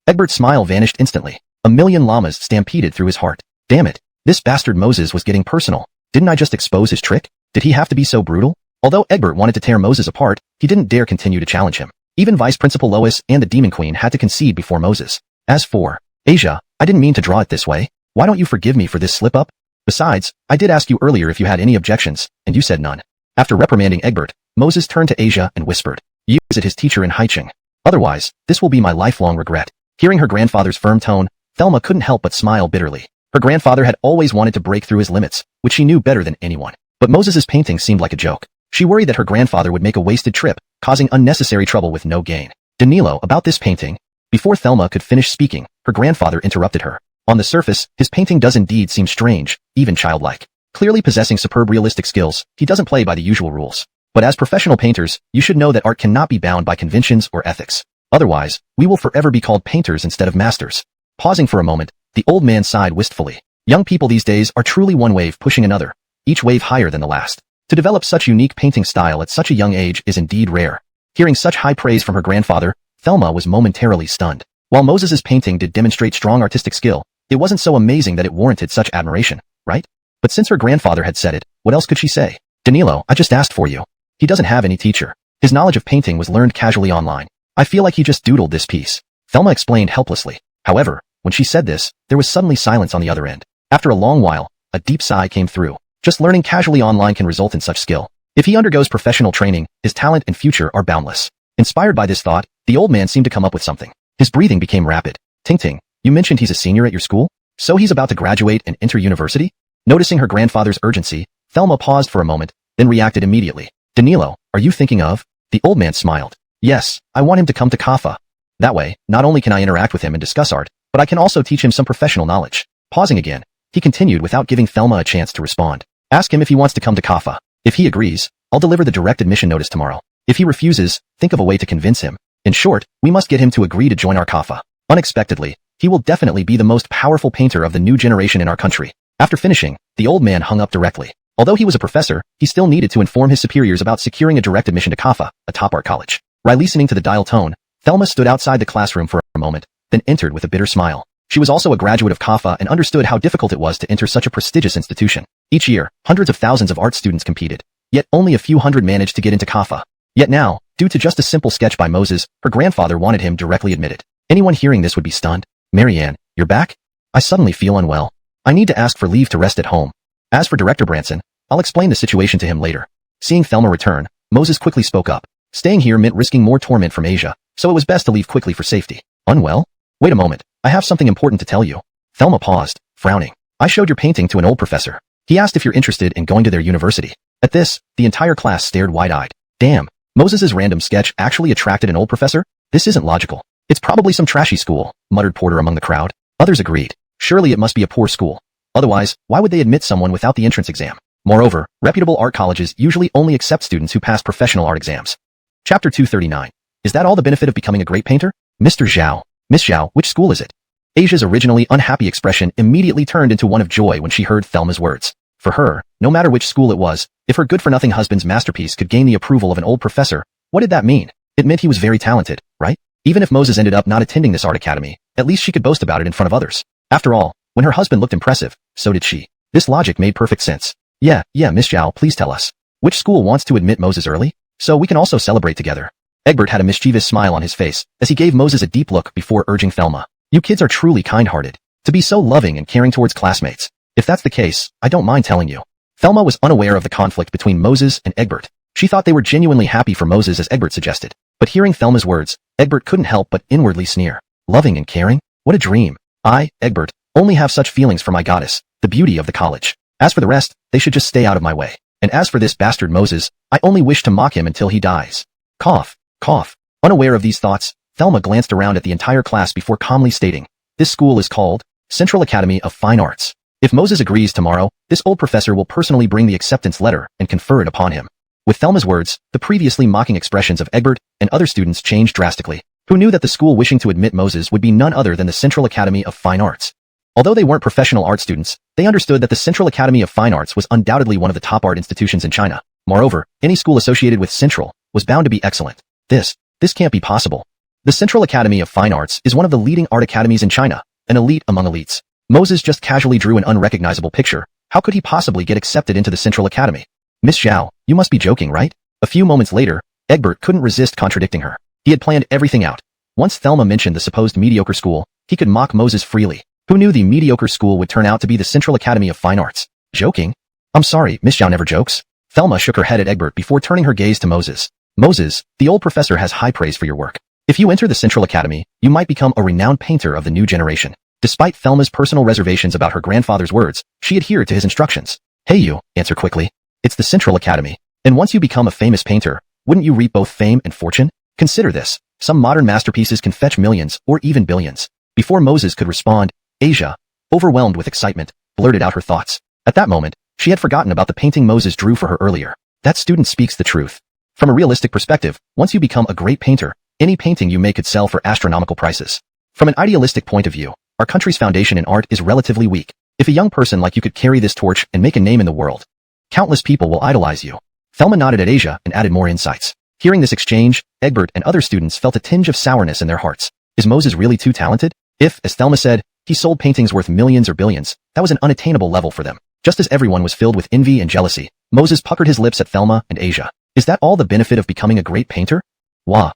Egbert's smile vanished instantly. A million llamas stampeded through his heart. Damn it. This bastard Moses was getting personal. Didn't I just expose his trick? Did he have to be so brutal? Although Egbert wanted to tear Moses apart, he didn't dare continue to challenge him. Even Vice Principal Lois and the Demon Queen had to concede before Moses. As for Asia, I didn't mean to draw it this way. Why don't you forgive me for this slip-up? Besides, I did ask you earlier if you had any objections, and you said none. After reprimanding Egbert, Moses turned to Asia and whispered, "You visit his teacher in Haicheng. Otherwise, this will be my lifelong regret." Hearing her grandfather's firm tone, Thelma couldn't help but smile bitterly. Her grandfather had always wanted to break through his limits, which she knew better than anyone. But Moses's painting seemed like a joke. She worried that her grandfather would make a wasted trip, causing unnecessary trouble with no gain. Danilo, about this painting. Before Thelma could finish speaking, her grandfather interrupted her. On the surface, his painting does indeed seem strange, even childlike. Clearly possessing superb realistic skills, he doesn't play by the usual rules. But as professional painters, you should know that art cannot be bound by conventions or ethics. Otherwise, we will forever be called painters instead of masters. Pausing for a moment, the old man sighed wistfully. Young people these days are truly one wave pushing another, each wave higher than the last. To develop such unique painting style at such a young age is indeed rare. Hearing such high praise from her grandfather, Thelma was momentarily stunned. While Moses's painting did demonstrate strong artistic skill, it wasn't so amazing that it warranted such admiration, right? But since her grandfather had said it, what else could she say? Danilo, I just asked for you. He doesn't have any teacher. His knowledge of painting was learned casually online. I feel like he just doodled this piece. Thelma explained helplessly. However, when she said this, there was suddenly silence on the other end. After a long while, a deep sigh came through. Just learning casually online can result in such skill. If he undergoes professional training, his talent and future are boundless. Inspired by this thought, the old man seemed to come up with something. His breathing became rapid. Ting, you mentioned he's a senior at your school? So he's about to graduate and enter university? Noticing her grandfather's urgency, Thelma paused for a moment, then reacted immediately. Danilo, are you thinking of? The old man smiled. Yes, I want him to come to Kaffa. That way, not only can I interact with him and discuss art, but I can also teach him some professional knowledge. Pausing again, he continued without giving Thelma a chance to respond. Ask him if he wants to come to Kaffa. If he agrees, I'll deliver the direct admission notice tomorrow. If he refuses, think of a way to convince him. In short, we must get him to agree to join our Kaffa. Unexpectedly, he will definitely be the most powerful painter of the new generation in our country. After finishing, the old man hung up directly. Although he was a professor, he still needed to inform his superiors about securing a direct admission to Kaffa, a top art college. While listening to the dial tone, Thelma stood outside the classroom for a moment, then entered with a bitter smile. She was also a graduate of Kaffa and understood how difficult it was to enter such a prestigious institution. Each year, hundreds of thousands of art students competed, yet only a few hundred managed to get into Kaffa. Yet now, due to just a simple sketch by Moses, her grandfather wanted him directly admitted. Anyone hearing this would be stunned. Marianne, you're back? I suddenly feel unwell. I need to ask for leave to rest at home. As for Director Branson, I'll explain the situation to him later. Seeing Thelma return, Moses quickly spoke up. Staying here meant risking more torment from Asia, so it was best to leave quickly for safety. Unwell? Wait a moment, I have something important to tell you. Thelma paused, frowning. I showed your painting to an old professor. He asked if you're interested in going to their university. At this, the entire class stared wide-eyed. Damn, Moses's random sketch actually attracted an old professor? This isn't logical. It's probably some trashy school, muttered Porter among the crowd. Others agreed. Surely it must be a poor school. Otherwise, why would they admit someone without the entrance exam? Moreover, reputable art colleges usually only accept students who pass professional art exams. Chapter 239. Is that all the benefit of becoming a great painter? Mr. Zhao. Miss Zhao, which school is it? Asia's originally unhappy expression immediately turned into one of joy when she heard Thelma's words. For her, no matter which school it was, if her good-for-nothing husband's masterpiece could gain the approval of an old professor, what did that mean? It meant he was very talented, right? Even if Moses ended up not attending this art academy, at least she could boast about it in front of others. After all, when her husband looked impressive, so did she. This logic made perfect sense. Yeah, Miss Zhao, please tell us. Which school wants to admit Moses early? So we can also celebrate together. Egbert had a mischievous smile on his face as he gave Moses a deep look before urging Thelma. You kids are truly kind-hearted. To be so loving and caring towards classmates. If that's the case, I don't mind telling you. Thelma was unaware of the conflict between Moses and Egbert. She thought they were genuinely happy for Moses as Egbert suggested. But hearing Thelma's words, Egbert couldn't help but inwardly sneer. Loving and caring? What a dream. I, Egbert, only have such feelings for my goddess, the beauty of the college. As for the rest, they should just stay out of my way. And as for this bastard Moses, I only wish to mock him until he dies. Cough, cough. Unaware of these thoughts, Thelma glanced around at the entire class before calmly stating, this school is called Central Academy of Fine Arts. If Moses agrees tomorrow, this old professor will personally bring the acceptance letter and confer it upon him. With Thelma's words, the previously mocking expressions of Egbert and other students changed drastically, who knew that the school wishing to admit Moses would be none other than the Central Academy of Fine Arts. Although they weren't professional art students, they understood that the Central Academy of Fine Arts was undoubtedly one of the top art institutions in China. Moreover, any school associated with Central was bound to be excellent. This can't be possible. The Central Academy of Fine Arts is one of the leading art academies in China, an elite among elites. Moses just casually drew an unrecognizable picture. How could he possibly get accepted into the Central Academy? Miss Zhao, you must be joking, right? A few moments later, Egbert couldn't resist contradicting her. He had planned everything out. Once Thelma mentioned the supposed mediocre school, he could mock Moses freely. Who knew the mediocre school would turn out to be the Central Academy of Fine Arts? Joking? I'm sorry, Miss Zhao never jokes. Thelma shook her head at Egbert before turning her gaze to Moses. Moses, the old professor has high praise for your work. If you enter the Central Academy, you might become a renowned painter of the new generation. Despite Thelma's personal reservations about her grandfather's words, she adhered to his instructions. Hey you, answer quickly. It's the Central Academy. And once you become a famous painter, wouldn't you reap both fame and fortune? Consider this. Some modern masterpieces can fetch millions or even billions. Before Moses could respond, Asia, overwhelmed with excitement, blurted out her thoughts. At that moment, she had forgotten about the painting Moses drew for her earlier. That student speaks the truth. From a realistic perspective, once you become a great painter, any painting you make could sell for astronomical prices. From an idealistic point of view, our country's foundation in art is relatively weak. If a young person like you could carry this torch and make a name in the world, countless people will idolize you. Thelma nodded at Asia and added more insights. Hearing this exchange, Egbert and other students felt a tinge of sourness in their hearts. Is Moses really too talented? If, as Thelma said, he sold paintings worth millions or billions, that was an unattainable level for them. Just as everyone was filled with envy and jealousy, Moses puckered his lips at Thelma and Asia. Is that all the benefit of becoming a great painter? Wah,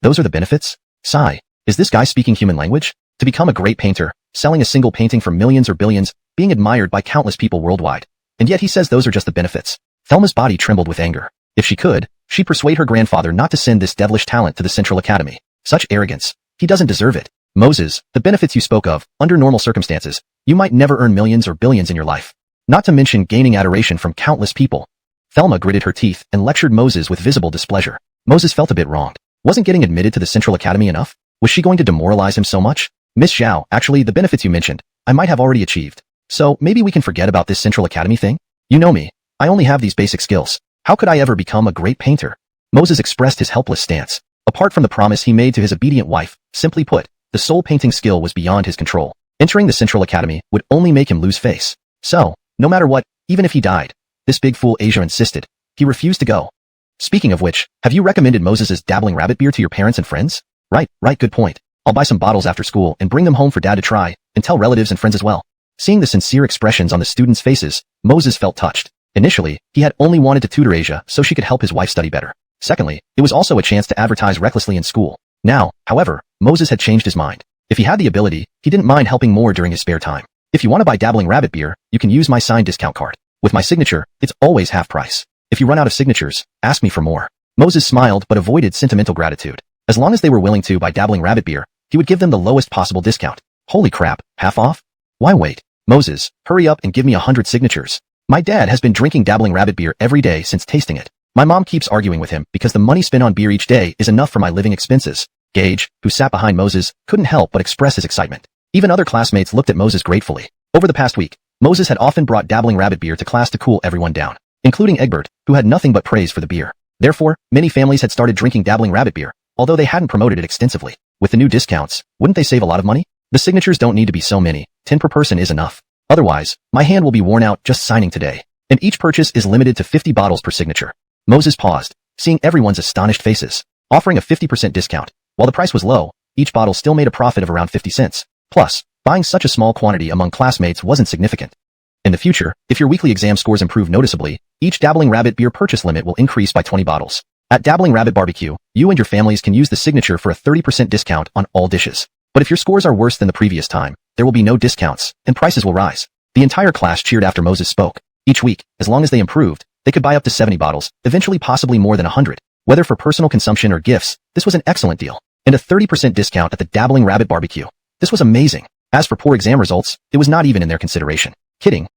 those are the benefits? Sigh, is this guy speaking human language? To become a great painter, selling a single painting for millions or billions, being admired by countless people worldwide. And yet he says those are just the benefits. Thelma's body trembled with anger. If she could, she'd persuade her grandfather not to send this devilish talent to the Central Academy. Such arrogance. He doesn't deserve it. Moses, the benefits you spoke of, under normal circumstances, you might never earn millions or billions in your life. Not to mention gaining adoration from countless people. Thelma gritted her teeth and lectured Moses with visible displeasure. Moses felt a bit wronged. Wasn't getting admitted to the Central Academy enough? Was she going to demoralize him so much? Miss Zhao, actually, the benefits you mentioned, I might have already achieved. So maybe we can forget about this Central Academy thing? You know me. I only have these basic skills. How could I ever become a great painter? Moses expressed his helpless stance. Apart from the promise he made to his obedient wife, simply put, the sole painting skill was beyond his control. Entering the Central Academy would only make him lose face. So, no matter what, even if he died, this big fool Asia insisted. He refused to go. Speaking of which, have you recommended Moses's dabbling rabbit beer to your parents and friends? Right, good point. I'll buy some bottles after school and bring them home for Dad to try, and tell relatives and friends as well. Seeing the sincere expressions on the students' faces, Moses felt touched. Initially, he had only wanted to tutor Asia so she could help his wife study better. Secondly, it was also a chance to advertise recklessly in school. Now, however, Moses had changed his mind. If he had the ability, he didn't mind helping more during his spare time. If you want to buy dabbling rabbit beer, you can use my signed discount card. With my signature, it's always half price. If you run out of signatures, ask me for more. Moses smiled but avoided sentimental gratitude. As long as they were willing to buy dabbling rabbit beer, he would give them the lowest possible discount. Holy crap, half off? Why wait? Moses, hurry up and give me 100 signatures. My dad has been drinking dabbling rabbit beer every day since tasting it. My mom keeps arguing with him because the money spent on beer each day is enough for my living expenses. Gage, who sat behind Moses, couldn't help but express his excitement. Even other classmates looked at Moses gratefully. Over the past week, Moses had often brought dabbling rabbit beer to class to cool everyone down, including Egbert, who had nothing but praise for the beer. Therefore, many families had started drinking dabbling rabbit beer, although they hadn't promoted it extensively. With the new discounts, wouldn't they save a lot of money? The signatures don't need to be so many, 10 per person is enough. Otherwise, my hand will be worn out just signing today. And each purchase is limited to 50 bottles per signature. Moses paused, seeing everyone's astonished faces. Offering a 50% discount. While the price was low, each bottle still made a profit of around 50 cents. Plus, buying such a small quantity among classmates wasn't significant. In the future, if your weekly exam scores improve noticeably, each Dabbling Rabbit beer purchase limit will increase by 20 bottles. At Dabbling Rabbit Barbecue, you and your families can use the signature for a 30% discount on all dishes. But if your scores are worse than the previous time, there will be no discounts, and prices will rise. The entire class cheered after Moses spoke. Each week, as long as they improved, they could buy up to 70 bottles, eventually possibly more than 100. Whether for personal consumption or gifts, this was an excellent deal. And a 30% discount at the Dabbling Rabbit Barbecue. This was amazing. As for poor exam results, it was not even in their consideration. Kidding.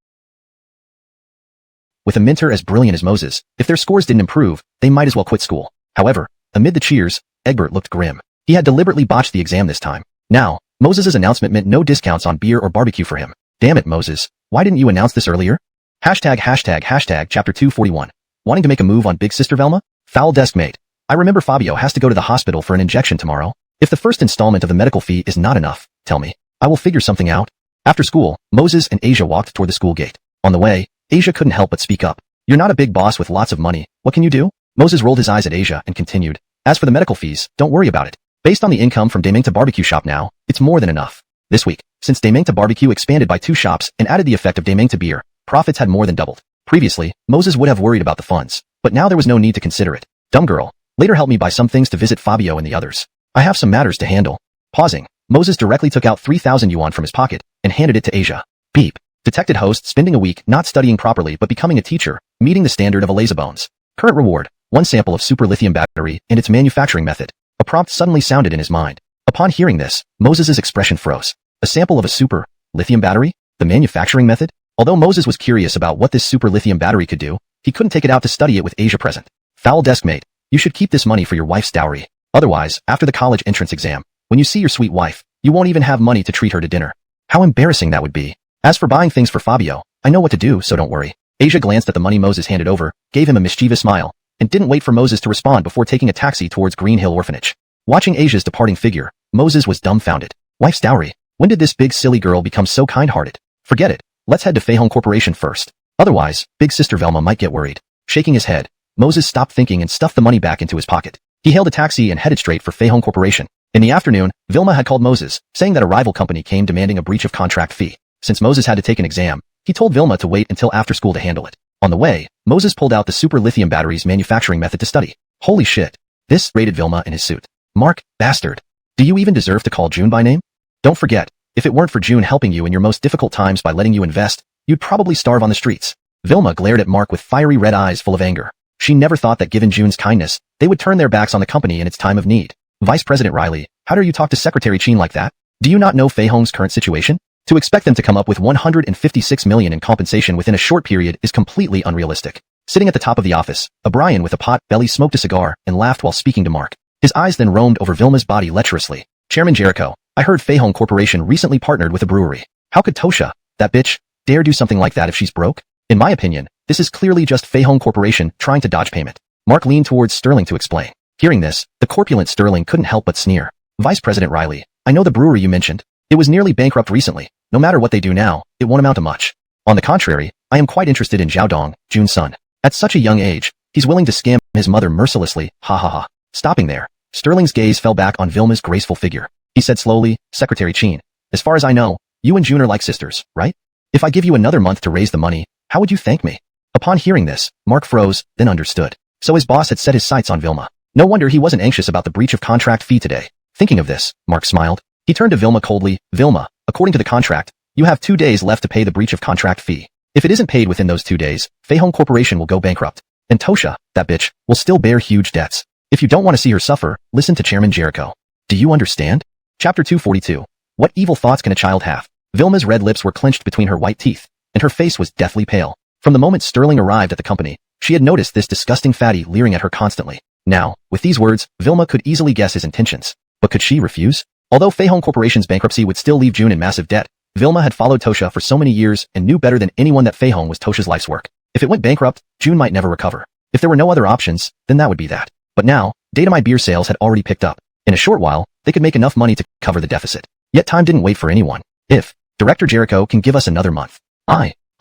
With a mentor as brilliant as Moses, if their scores didn't improve, they might as well quit school. However, amid the cheers, Egbert looked grim. He had deliberately botched the exam this time. Now, Moses' announcement meant no discounts on beer or barbecue for him. Damn it, Moses. Why didn't you announce this earlier? Hashtag chapter 241. Wanting to make a move on big sister Velma? Foul desk mate. I remember Fabio has to go to the hospital for an injection tomorrow. If the first installment of the medical fee is not enough, tell me. I will figure something out. After school, Moses and Asia walked toward the school gate. On the way, Asia couldn't help but speak up. You're not a big boss with lots of money. What can you do? Moses rolled his eyes at Asia and continued. As for the medical fees, don't worry about it. Based on the income from Demingta Barbecue Shop now, it's more than enough. This week, since Demingta Barbecue expanded by 2 shops and added the effect of Demingta beer, profits had more than doubled. Previously, Moses would have worried about the funds, but now there was no need to consider it. Dumb girl. Later help me buy some things to visit Fabio and the others. I have some matters to handle. Pausing, Moses directly took out 3,000 yuan from his pocket and handed it to Asia. Beep. Detected host spending a week not studying properly but becoming a teacher, meeting the standard of a lazybones. Current reward, 1 sample of super lithium battery and its manufacturing method. A prompt suddenly sounded in his mind. Upon hearing this, Moses' expression froze. A sample of a super lithium battery? The manufacturing method? Although Moses was curious about what this super lithium battery could do, he couldn't take it out to study it with Asia present. Foul desk mate. You should keep this money for your wife's dowry. Otherwise, after the college entrance exam, when you see your sweet wife, you won't even have money to treat her to dinner. How embarrassing that would be. As for buying things for Fabio, I know what to do, so don't worry. Asia glanced at the money Moses handed over, gave him a mischievous smile, and didn't wait for Moses to respond before taking a taxi towards Green Hill Orphanage. Watching Asia's departing figure, Moses was dumbfounded. Wife's dowry? When did this big silly girl become so kind-hearted? Forget it. Let's head to Feihong Corporation first. Otherwise, big sister Velma might get worried. Shaking his head, Moses stopped thinking and stuffed the money back into his pocket. He hailed a taxi and headed straight for Feihong Corporation. In the afternoon, Vilma had called Moses, saying that a rival company came demanding a breach of contract fee. Since Moses had to take an exam, he told Vilma to wait until after school to handle it. On the way, Moses pulled out the super lithium battery's manufacturing method to study. Holy shit. This rated Vilma in his suit. Mark, bastard. Do you even deserve to call June by name? Don't forget, if it weren't for June helping you in your most difficult times by letting you invest, you'd probably starve on the streets. Vilma glared at Mark with fiery red eyes full of anger. She never thought that given June's kindness, they would turn their backs on the company in its time of need. Vice President Riley, how dare you talk to Secretary Chin like that? Do you not know Feihong's current situation? To expect them to come up with 156 million in compensation within a short period is completely unrealistic. Sitting at the top of the office, O'Brien with a pot belly smoked a cigar and laughed while speaking to Mark. His eyes then roamed over Vilma's body lecherously. Chairman Jericho, I heard Feihong Corporation recently partnered with a brewery. How could Tosha, that bitch, dare do something like that if she's broke? In my opinion, this is clearly just Feihong Corporation trying to dodge payment. Mark leaned towards Sterling to explain. Hearing this, the corpulent Sterling couldn't help but sneer. Vice President Riley, I know the brewery you mentioned. It was nearly bankrupt recently. No matter what they do now, it won't amount to much. On the contrary, I am quite interested in Zhao Dong, June's son. At such a young age, he's willing to scam his mother mercilessly, ha ha ha. Stopping there, Sterling's gaze fell back on Vilma's graceful figure. He said slowly, Secretary Chin, as far as I know, you and June are like sisters, right? If I give you another month to raise the money, how would you thank me? Upon hearing this, Mark froze, then understood. So his boss had set his sights on Vilma. No wonder he wasn't anxious about the breach of contract fee today. Thinking of this, Mark smiled. He turned to Vilma coldly. Vilma, according to the contract, you have 2 days left to pay the breach of contract fee. If it isn't paid within those 2 days, Feihong Corporation will go bankrupt. And Tosha, that bitch, will still bear huge debts. If you don't want to see her suffer, listen to Chairman Jericho. Do you understand? Chapter 242. What evil thoughts can a child have? Vilma's red lips were clenched between her white teeth, and her face was deathly pale. From the moment Sterling arrived at the company, she had noticed this disgusting fatty leering at her constantly. Now, with these words, Vilma could easily guess his intentions. But could she refuse? Although Feihong Corporation's bankruptcy would still leave June in massive debt, Vilma had followed Tosha for so many years and knew better than anyone that Fei Hong was Tosha's life's work. If it went bankrupt, June might never recover. If there were no other options, then that would be that. But now, Data beer sales had already picked up. In a short while, they could make enough money to cover the deficit. Yet time didn't wait for anyone. If Director Jericho can give us another month,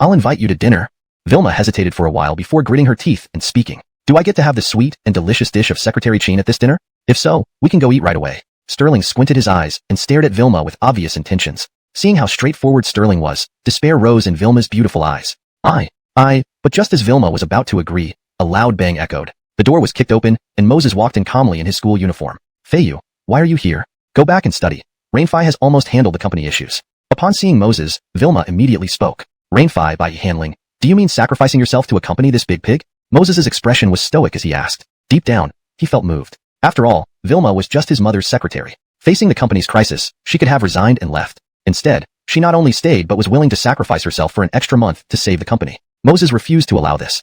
I'll invite you to dinner. Vilma hesitated for a while before gritting her teeth and speaking. Do I get to have the sweet and delicious dish of Secretary Chin at this dinner? If so, we can go eat right away. Sterling squinted his eyes and stared at Vilma with obvious intentions. Seeing how straightforward Sterling was, despair rose in Vilma's beautiful eyes. But just as Vilma was about to agree, a loud bang echoed. The door was kicked open, and Moses walked in calmly in his school uniform. Feiyu, why are you here? Go back and study. Rainfi has almost handled the company issues. Upon seeing Moses, Vilma immediately spoke. Rainfi, by handling, do you mean sacrificing yourself to accompany this big pig? Moses's expression was stoic as he asked. Deep down, he felt moved. After all, Vilma was just his mother's secretary. Facing the company's crisis, she could have resigned and left. Instead, she not only stayed but was willing to sacrifice herself for an extra month to save the company. Moses refused to allow this.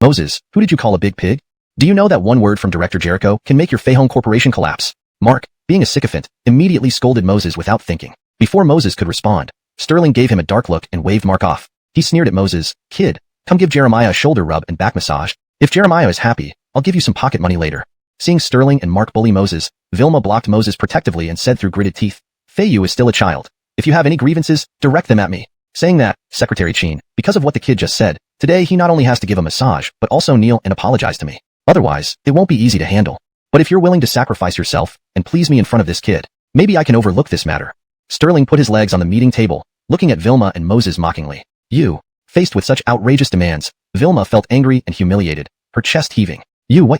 Moses, who did you call a big pig? Do you know that one word from Director Jericho can make your Fei Hong Corporation collapse? Mark, being a sycophant, immediately scolded Moses without thinking. Before Moses could respond, Sterling gave him a dark look and waved Mark off. He sneered at Moses, kid, come give Jeremiah a shoulder rub and back massage. If Jeremiah is happy, I'll give you some pocket money later. Seeing Sterling and Mark bully Moses, Vilma blocked Moses protectively and said through gritted teeth, Feiyu is still a child. If you have any grievances, direct them at me. Saying that, Secretary Chin, because of what the kid just said, today he not only has to give a massage, but also kneel and apologize to me. Otherwise, it won't be easy to handle. But if you're willing to sacrifice yourself and please me in front of this kid, maybe I can overlook this matter. Sterling put his legs on the meeting table, looking at Vilma and Moses mockingly. Faced with such outrageous demands, Vilma felt angry and humiliated, her chest heaving. You?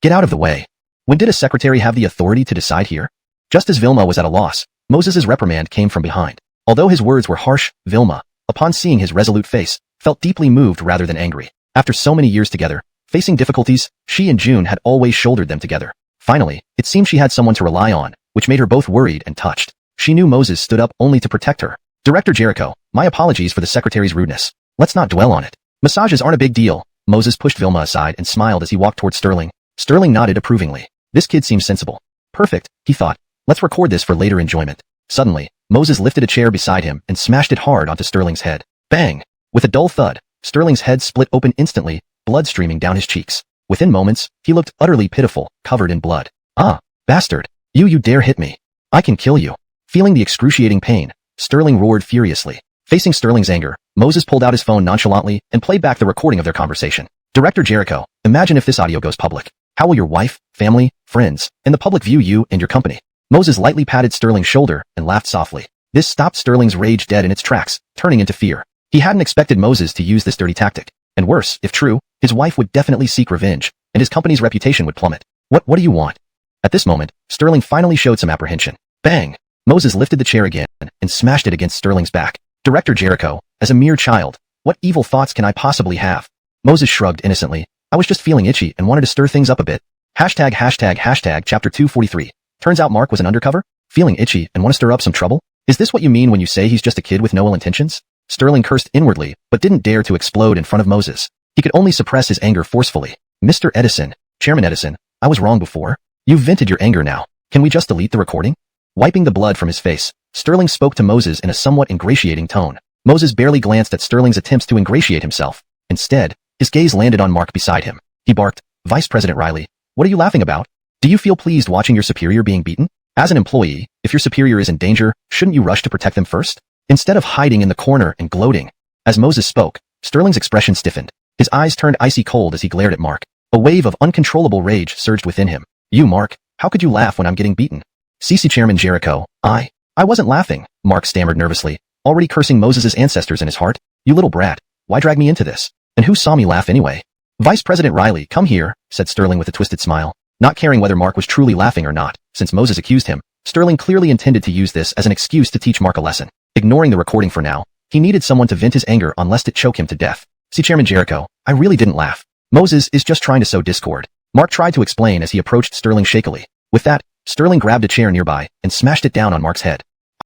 Get out of the way. When did a secretary have the authority to decide here? Just as Vilma was at a loss, Moses's reprimand came from behind. Although his words were harsh, Vilma, upon seeing his resolute face, felt deeply moved rather than angry. After so many years together, facing difficulties, she and June had always shouldered them together. Finally, it seemed she had someone to rely on, which made her both worried and touched. She knew Moses stood up only to protect her. Director Jericho, my apologies for the secretary's rudeness. Let's not dwell on it. Massages aren't a big deal. Moses pushed Vilma aside and smiled as he walked toward Sterling. Sterling nodded approvingly. This kid seems sensible. Perfect, he thought. Let's record this for later enjoyment. Suddenly, Moses lifted a chair beside him and smashed it hard onto Sterling's head. Bang! With a dull thud, Sterling's head split open instantly, blood streaming down his cheeks. Within moments, he looked utterly pitiful, covered in blood. Bastard! You dare hit me! I can kill you! Feeling the excruciating pain, Sterling roared furiously. Facing Sterling's anger, Moses pulled out his phone nonchalantly and played back the recording of their conversation. Director Jericho, imagine if this audio goes public. How will your wife, family, friends, and the public view you and your company? Moses lightly patted Sterling's shoulder and laughed softly. This stopped Sterling's rage dead in its tracks, turning into fear. He hadn't expected Moses to use this dirty tactic. And worse, if true, his wife would definitely seek revenge, and his company's reputation would plummet. What do you want? At this moment, Sterling finally showed some apprehension. Bang! Moses lifted the chair again and smashed it against Sterling's back. Director Jericho, as a mere child, what evil thoughts can I possibly have? Moses shrugged innocently. I was just feeling itchy and wanted to stir things up a bit. Hashtag chapter 243. Turns out Mark was an undercover? Feeling itchy and want to stir up some trouble? Is this what you mean when you say he's just a kid with no ill intentions? Sterling cursed inwardly, but didn't dare to explode in front of Moses. He could only suppress his anger forcefully. Mr. Edison, Chairman Edison, I was wrong before. You've vented your anger now. Can we just delete the recording? Wiping the blood from his face, Sterling spoke to Moses in a somewhat ingratiating tone. Moses barely glanced at Sterling's attempts to ingratiate himself. Instead, his gaze landed on Mark beside him. He barked, Vice President Riley, what are you laughing about? Do you feel pleased watching your superior being beaten? As an employee, if your superior is in danger, shouldn't you rush to protect them first? Instead of hiding in the corner and gloating. As Moses spoke, Sterling's expression stiffened. His eyes turned icy cold as he glared at Mark. A wave of uncontrollable rage surged within him. You, Mark, how could you laugh when I'm getting beaten? CC Chairman Jericho, I wasn't laughing, Mark stammered nervously, already cursing Moses's ancestors in his heart. You little brat, why drag me into this? And who saw me laugh anyway? Vice President Riley, come here, said Sterling with a twisted smile. Not caring whether Mark was truly laughing or not, since Moses accused him, Sterling clearly intended to use this as an excuse to teach Mark a lesson. Ignoring the recording for now, he needed someone to vent his anger on lest it choke him to death. See Chairman Jericho, I really didn't laugh. Moses is just trying to sow discord. Mark tried to explain as he approached Sterling shakily. With that, Sterling grabbed a chair nearby and smashed it down on Mark's head.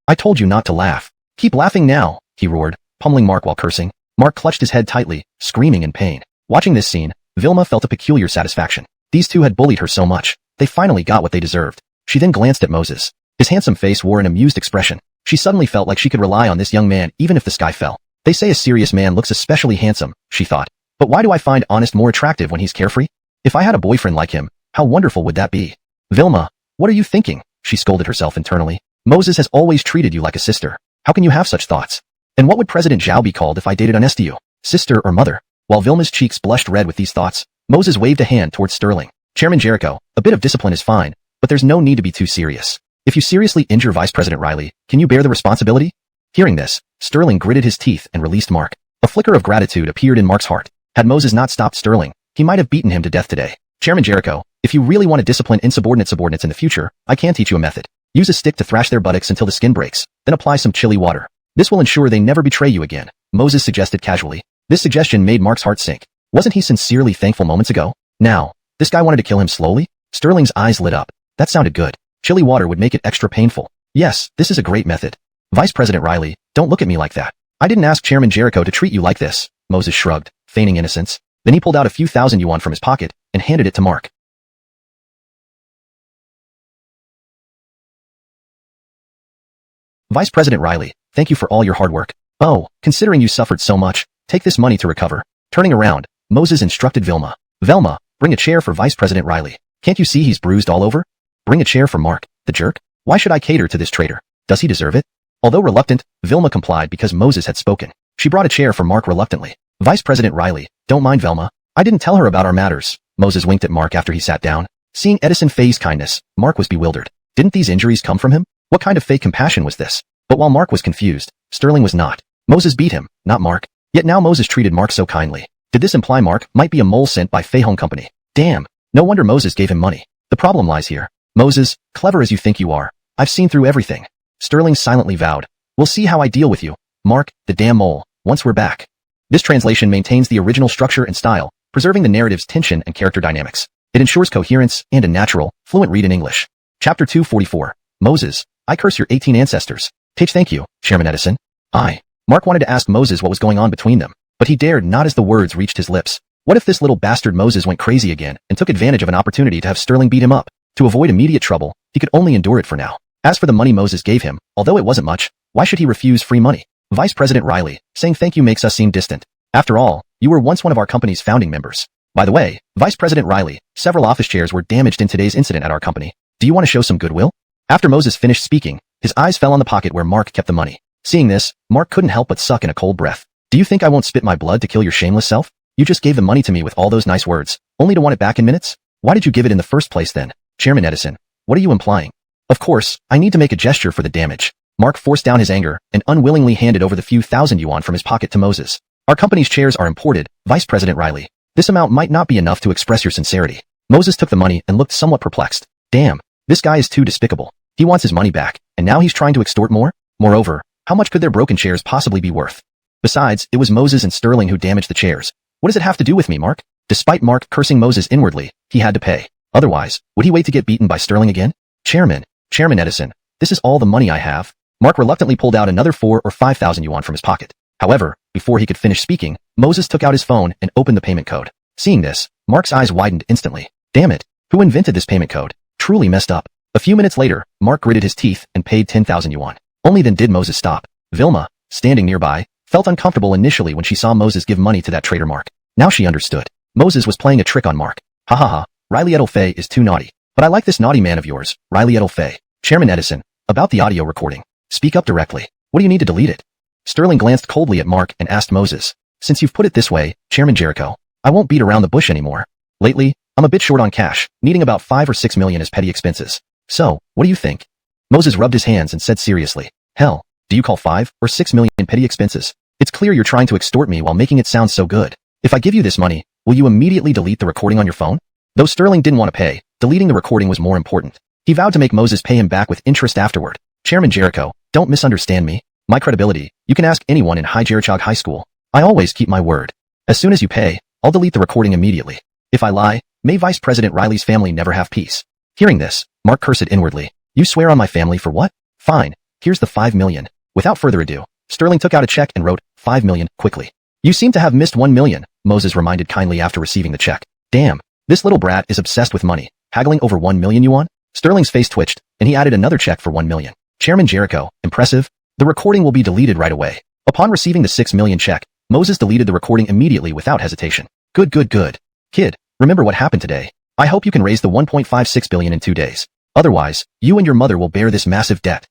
I told you not to laugh. Keep laughing now, he roared, pummeling Mark while cursing. Mark clutched his head tightly, screaming in pain. Watching this scene, Vilma felt a peculiar satisfaction. These two had bullied her so much, they finally got what they deserved. She then glanced at Moses. His handsome face wore an amused expression. She suddenly felt like she could rely on this young man even if the sky fell. They say a serious man looks especially handsome, she thought. But why do I find Honest more attractive when he's carefree? If I had a boyfriend like him, how wonderful would that be? Vilma, what are you thinking? She scolded herself internally. Moses has always treated you like a sister. How can you have such thoughts? And what would President Zhao be called if I dated Honestu? Sister or mother? While Vilma's cheeks blushed red with these thoughts, Moses waved a hand towards Sterling. Chairman Jericho, a bit of discipline is fine, but there's no need to be too serious. If you seriously injure Vice President Riley, can you bear the responsibility? Hearing this, Sterling gritted his teeth and released Mark. A flicker of gratitude appeared in Mark's heart. Had Moses not stopped Sterling, he might have beaten him to death today. Chairman Jericho, if you really want to discipline insubordinate subordinates in the future, I can teach you a method. Use a stick to thrash their buttocks until the skin breaks, then apply some chilly water. This will ensure they never betray you again, Moses suggested casually. This suggestion made Mark's heart sink. Wasn't he sincerely thankful moments ago? Now, this guy wanted to kill him slowly? Sterling's eyes lit up. That sounded good. Chilly water would make it extra painful. Yes, this is a great method. Vice President Riley, don't look at me like that. I didn't ask Chairman Jericho to treat you like this, Moses shrugged, feigning innocence. Then he pulled out a few thousand yuan from his pocket and handed it to Mark. Vice President Riley, thank you for all your hard work. Oh, considering you suffered so much, take this money to recover. Turning around, Moses instructed Vilma. Velma, bring a chair for Vice President Riley. Can't you see he's bruised all over? Bring a chair for Mark, the jerk. Why should I cater to this traitor? Does he deserve it? Although reluctant, Vilma complied because Moses had spoken. She brought a chair for Mark reluctantly. Vice President Riley, don't mind Velma. I didn't tell her about our matters. Moses winked at Mark after he sat down. Seeing Edison feign kindness, Mark was bewildered. Didn't these injuries come from him? What kind of fake compassion was this? But while Mark was confused, Sterling was not. Moses beat him, not Mark. Yet now Moses treated Mark so kindly. Did this imply Mark might be a mole sent by Fei Hong Company? Damn. No wonder Moses gave him money. The problem lies here. Moses, clever as you think you are, I've seen through everything. Sterling silently vowed. We'll see how I deal with you, Mark, the damn mole, once we're back. This translation maintains the original structure and style, preserving the narrative's tension and character dynamics. It ensures coherence and a natural, fluent read in English. Chapter 244. Moses, I curse your 18 ancestors. Page thank you, Chairman Edison. Mark wanted to ask Moses what was going on between them, but he dared not as the words reached his lips. What if this little bastard Moses went crazy again and took advantage of an opportunity to have Sterling beat him up? To avoid immediate trouble, he could only endure it for now. As for the money Moses gave him, although it wasn't much, why should he refuse free money? Vice President Riley, saying thank you makes us seem distant. After all, you were once one of our company's founding members. By the way, Vice President Riley, several office chairs were damaged in today's incident at our company. Do you want to show some goodwill? After Moses finished speaking, his eyes fell on the pocket where Mark kept the money. Seeing this, Mark couldn't help but suck in a cold breath. Do you think I won't spit my blood to kill your shameless self? You just gave the money to me with all those nice words, only to want it back in minutes? Why did you give it in the first place then? Chairman Edison, what are you implying? Of course, I need to make a gesture for the damage. Mark forced down his anger and unwillingly handed over the few thousand yuan from his pocket to Moses. Our company's chairs are imported, Vice President Riley. This amount might not be enough to express your sincerity. Moses took the money and looked somewhat perplexed. Damn, this guy is too despicable. He wants his money back, and now he's trying to extort more? Moreover, how much could their broken chairs possibly be worth? Besides, it was Moses and Sterling who damaged the chairs. What does it have to do with me, Mark? Despite Mark cursing Moses inwardly, he had to pay. Otherwise, would he wait to get beaten by Sterling again? Chairman Edison, this is all the money I have. Mark reluctantly pulled out another 4 or 5,000 yuan from his pocket. However, before he could finish speaking, Moses took out his phone and opened the payment code. Seeing this, Mark's eyes widened instantly. Damn it, who invented this payment code? Truly messed up. A few minutes later, Mark gritted his teeth and paid 10,000 yuan. Only then did Moses stop. Vilma, standing nearby, felt uncomfortable initially when she saw Moses give money to that traitor Mark. Now she understood. Moses was playing a trick on Mark. Ha ha ha, Riley Edelfei is too naughty. But I like this naughty man of yours, Riley Edelfei. Chairman Edison, about the audio recording. Speak up directly. What do you need to delete it? Sterling glanced coldly at Mark and asked Moses. Since you've put it this way, Chairman Jericho, I won't beat around the bush anymore. Lately, I'm a bit short on cash, needing about 5 or 6 million as petty expenses. So, what do you think? Moses rubbed his hands and said seriously, hell, do you call 5 or 6 million petty expenses? It's clear you're trying to extort me while making it sound so good. If I give you this money, will you immediately delete the recording on your phone? Though Sterling didn't want to pay, deleting the recording was more important. He vowed to make Moses pay him back with interest afterward. Chairman Jericho, don't misunderstand me. My credibility, you can ask anyone in High Jerichog High School. I always keep my word. As soon as you pay, I'll delete the recording immediately. If I lie, may Vice President Riley's family never have peace. Hearing this, Mark cursed inwardly. You swear on my family for what? Fine, here's the 5 million. Without further ado, Sterling took out a check and wrote, 5 million, quickly. You seem to have missed 1 million, Moses reminded kindly after receiving the check. Damn, this little brat is obsessed with money, haggling over 1 million yuan? Sterling's face twitched, and he added another check for 1 million. Chairman Jericho, impressive. The recording will be deleted right away. Upon receiving the 6 million check, Moses deleted the recording immediately without hesitation. Good, good, good. Kid, remember what happened today. I hope you can raise the 1.56 billion in 2 days. Otherwise, you and your mother will bear this massive debt.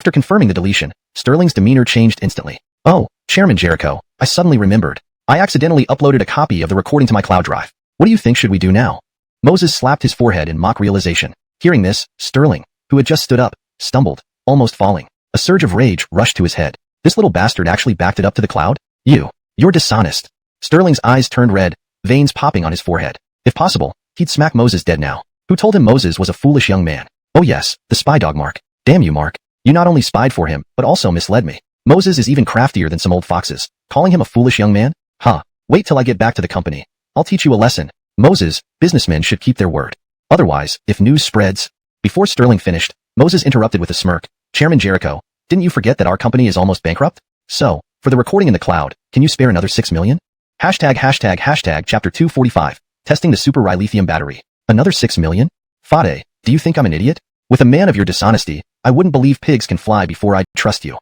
After confirming the deletion, Sterling's demeanor changed instantly. Oh, Chairman Jericho, I suddenly remembered. I accidentally uploaded a copy of the recording to my cloud drive. What do you think should we do now? Moses slapped his forehead in mock realization. Hearing this, Sterling, who had just stood up, stumbled, almost falling. A surge of rage rushed to his head. This little bastard actually backed it up to the cloud? You're dishonest. Sterling's eyes turned red, veins popping on his forehead. If possible, he'd smack Moses dead now. Who told him Moses was a foolish young man? Oh yes, the spy dog Mark. Damn you, Mark. You not only spied for him, but also misled me. Moses is even craftier than some old foxes. Calling him a foolish young man? Huh. Wait till I get back to the company. I'll teach you a lesson. Moses, businessmen should keep their word. Otherwise, if news spreads... Before Sterling finished, Moses interrupted with a smirk. Chairman Jericho, didn't you forget that our company is almost bankrupt? So, for the recording in the cloud, can you spare another 6 million? Hashtag chapter 245, testing the super lithium battery. Another 6 million? Fade, do you think I'm an idiot? With a man of your dishonesty, I wouldn't believe pigs can fly before I'd trust you.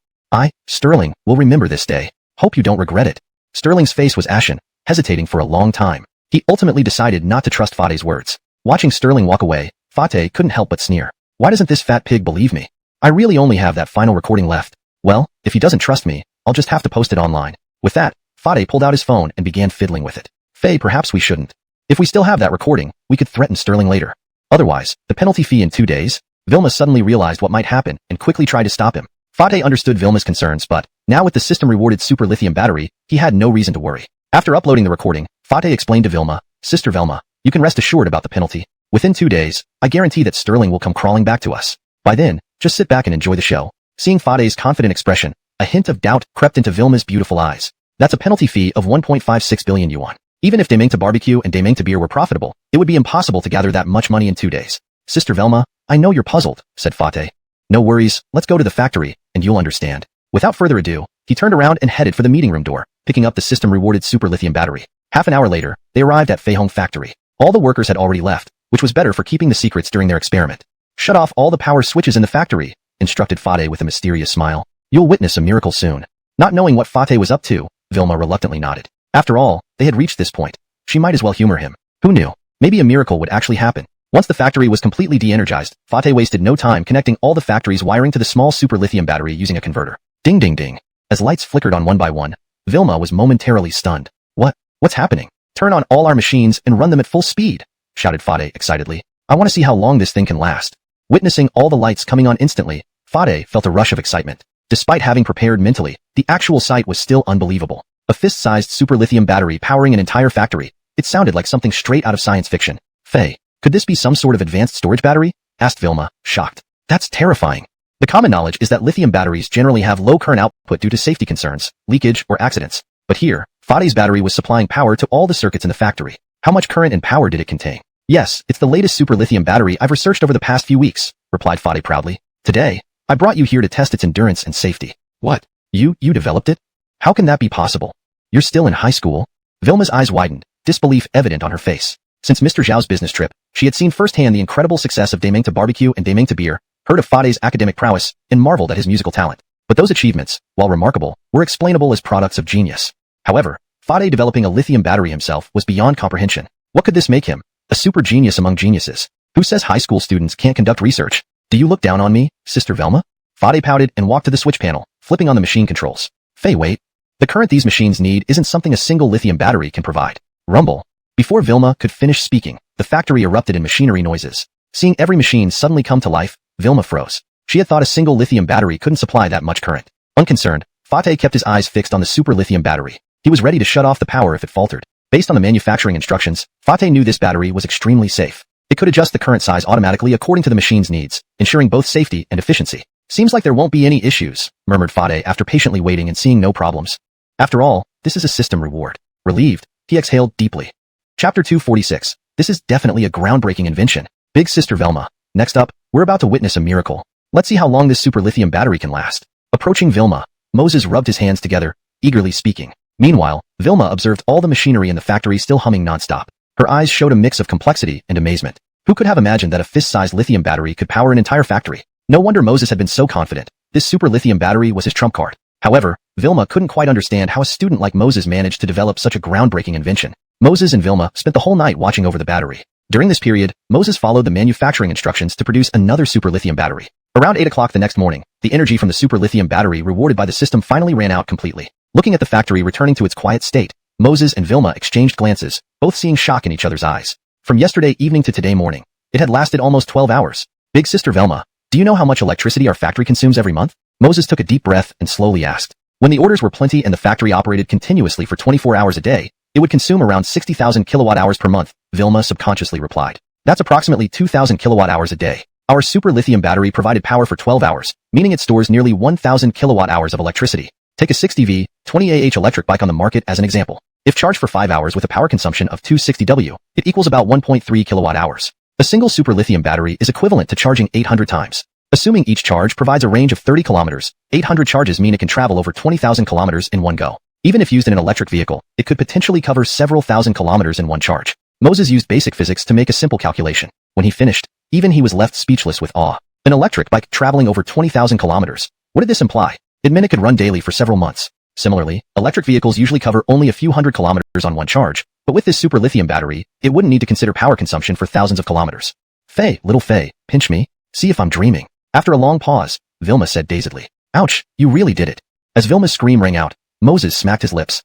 Sterling, will remember this day. Hope you don't regret it. Sterling's face was ashen, hesitating for a long time. He ultimately decided not to trust Fade's words. Watching Sterling walk away, Fade couldn't help but sneer. Why doesn't this fat pig believe me? I really only have that final recording left. Well, if he doesn't trust me, I'll just have to post it online. With that, Fade pulled out his phone and began fiddling with it. Faye, perhaps we shouldn't. If we still have that recording, we could threaten Sterling later. Otherwise, the penalty fee in 2 days? Vilma suddenly realized what might happen and quickly tried to stop him. Fade understood Vilma's concerns, but now with the system-rewarded super lithium battery, he had no reason to worry. After uploading the recording, Fade explained to Vilma, Sister Velma, you can rest assured about the penalty. Within 2 days, I guarantee that Sterling will come crawling back to us. By then, just sit back and enjoy the show. Seeing Fade's confident expression, a hint of doubt crept into Vilma's beautiful eyes. That's a penalty fee of 1.56 billion yuan. Even if Demangta Barbecue and Demangta Beer were profitable, it would be impossible to gather that much money in 2 days. Sister Velma, I know you're puzzled, said Fade. No worries, let's go to the factory, and you'll understand. Without further ado, he turned around and headed for the meeting room door, picking up the system-rewarded super lithium battery. Half an hour later, they arrived at Feihong factory. All the workers had already left, which was better for keeping the secrets during their experiment. Shut off all the power switches in the factory, instructed Fade with a mysterious smile. You'll witness a miracle soon. Not knowing what Fade was up to, Vilma reluctantly nodded. After all, they had reached this point. She might as well humor him. Who knew? Maybe a miracle would actually happen. Once the factory was completely de-energized, Fade wasted no time connecting all the factory's wiring to the small super lithium battery using a converter. Ding ding ding. As lights flickered on one by one, Vilma was momentarily stunned. What's happening? Turn on all our machines and run them at full speed, shouted Fade excitedly. I want to see how long this thing can last. Witnessing all the lights coming on instantly, Fade felt a rush of excitement. Despite having prepared mentally, the actual sight was still unbelievable. A fist-sized super lithium battery powering an entire factory. It sounded like something straight out of science fiction. Faye, could this be some sort of advanced storage battery? Asked Vilma, shocked. That's terrifying. The common knowledge is that lithium batteries generally have low current output due to safety concerns, leakage, or accidents. But here, Fade's battery was supplying power to all the circuits in the factory. How much current and power did it contain? Yes, it's the latest super lithium battery I've researched over the past few weeks, replied Fade proudly. Today, I brought you here to test its endurance and safety. What? You developed it? How can that be possible? You're still in high school? Vilma's eyes widened, disbelief evident on her face. Since Mr. Zhao's business trip, she had seen firsthand the incredible success of Demangta Barbecue and Demangta Beer, heard of Fade's academic prowess, and marveled at his musical talent. But those achievements, while remarkable, were explainable as products of genius. However, Fade developing a lithium battery himself was beyond comprehension. What could this make him? A super genius among geniuses. Who says high school students can't conduct research? Do you look down on me, Sister Velma? Fade pouted and walked to the switch panel, flipping on the machine controls. Faye, wait. The current these machines need isn't something a single lithium battery can provide. Rumble. Before Vilma could finish speaking, the factory erupted in machinery noises. Seeing every machine suddenly come to life, Vilma froze. She had thought a single lithium battery couldn't supply that much current. Unconcerned, Fade kept his eyes fixed on the super lithium battery. He was ready to shut off the power if it faltered. Based on the manufacturing instructions, Fade knew this battery was extremely safe. It could adjust the current size automatically according to the machine's needs, ensuring both safety and efficiency. Seems like there won't be any issues, murmured Fade after patiently waiting and seeing no problems. After all, this is a system reward. Relieved, he exhaled deeply. Chapter 246. This is definitely a groundbreaking invention. Big Sister Velma. Next up, we're about to witness a miracle. Let's see how long this super lithium battery can last. Approaching Vilma, Moses rubbed his hands together, eagerly speaking. Meanwhile, Vilma observed all the machinery in the factory still humming nonstop. Her eyes showed a mix of complexity and amazement. Who could have imagined that a fist-sized lithium battery could power an entire factory? No wonder Moses had been so confident. This super lithium battery was his trump card. However, Vilma couldn't quite understand how a student like Moses managed to develop such a groundbreaking invention. Moses and Vilma spent the whole night watching over the battery. During this period, Moses followed the manufacturing instructions to produce another super lithium battery. Around 8 o'clock the next morning, the energy from the super lithium battery rewarded by the system finally ran out completely. Looking at the factory returning to its quiet state, Moses and Vilma exchanged glances, both seeing shock in each other's eyes. From yesterday evening to today morning, it had lasted almost 12 hours. Big sister Velma, do you know how much electricity our factory consumes every month? Moses took a deep breath and slowly asked. When the orders were plenty and the factory operated continuously for 24 hours a day, it would consume around 60,000 kilowatt hours per month, Vilma subconsciously replied. That's approximately 2,000 kilowatt hours a day. Our super lithium battery provided power for 12 hours, meaning it stores nearly 1,000 kilowatt hours of electricity. Take a 60V, 20Ah electric bike on the market as an example. If charged for 5 hours with a power consumption of 260W, it equals about 1.3 kilowatt hours. A single super lithium battery is equivalent to charging 800 times. Assuming each charge provides a range of 30 kilometers, 800 charges mean it can travel over 20,000 kilometers in one go. Even if used in an electric vehicle, it could potentially cover several thousand kilometers in one charge. Moses used basic physics to make a simple calculation. When he finished, even he was left speechless with awe. An electric bike traveling over 20,000 kilometers. What did this imply? It meant it could run daily for several months. Similarly, electric vehicles usually cover only a few hundred kilometers on one charge, but with this super lithium battery, it wouldn't need to consider power consumption for thousands of kilometers. Faye, little Faye, pinch me. See if I'm dreaming. After a long pause, Vilma said dazedly. Ouch, you really did it. As Vilma's scream rang out, Moses smacked his lips.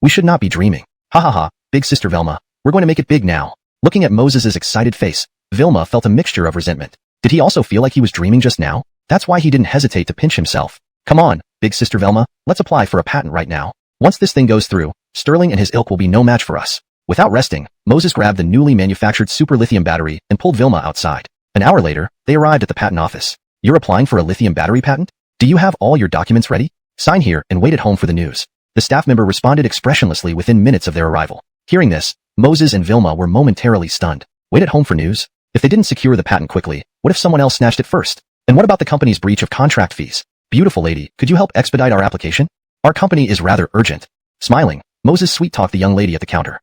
We should not be dreaming. Ha ha ha, big sister Velma, we're going to make it big now. Looking at Moses's excited face, Vilma felt a mixture of resentment. Did he also feel like he was dreaming just now? That's why he didn't hesitate to pinch himself. Come on, big sister Velma, let's apply for a patent right now. Once this thing goes through, Sterling and his ilk will be no match for us. Without resting, Moses grabbed the newly manufactured super lithium battery and pulled Vilma outside. An hour later, they arrived at the patent office. You're applying for a lithium battery patent? Do you have all your documents ready? Sign here and wait at home for the news. The staff member responded expressionlessly within minutes of their arrival. Hearing this, Moses and Vilma were momentarily stunned. Wait at home for news? If they didn't secure the patent quickly, what if someone else snatched it first? And what about the company's breach of contract fees? Beautiful lady, could you help expedite our application? Our company is rather urgent. Smiling, Moses sweet-talked the young lady at the counter.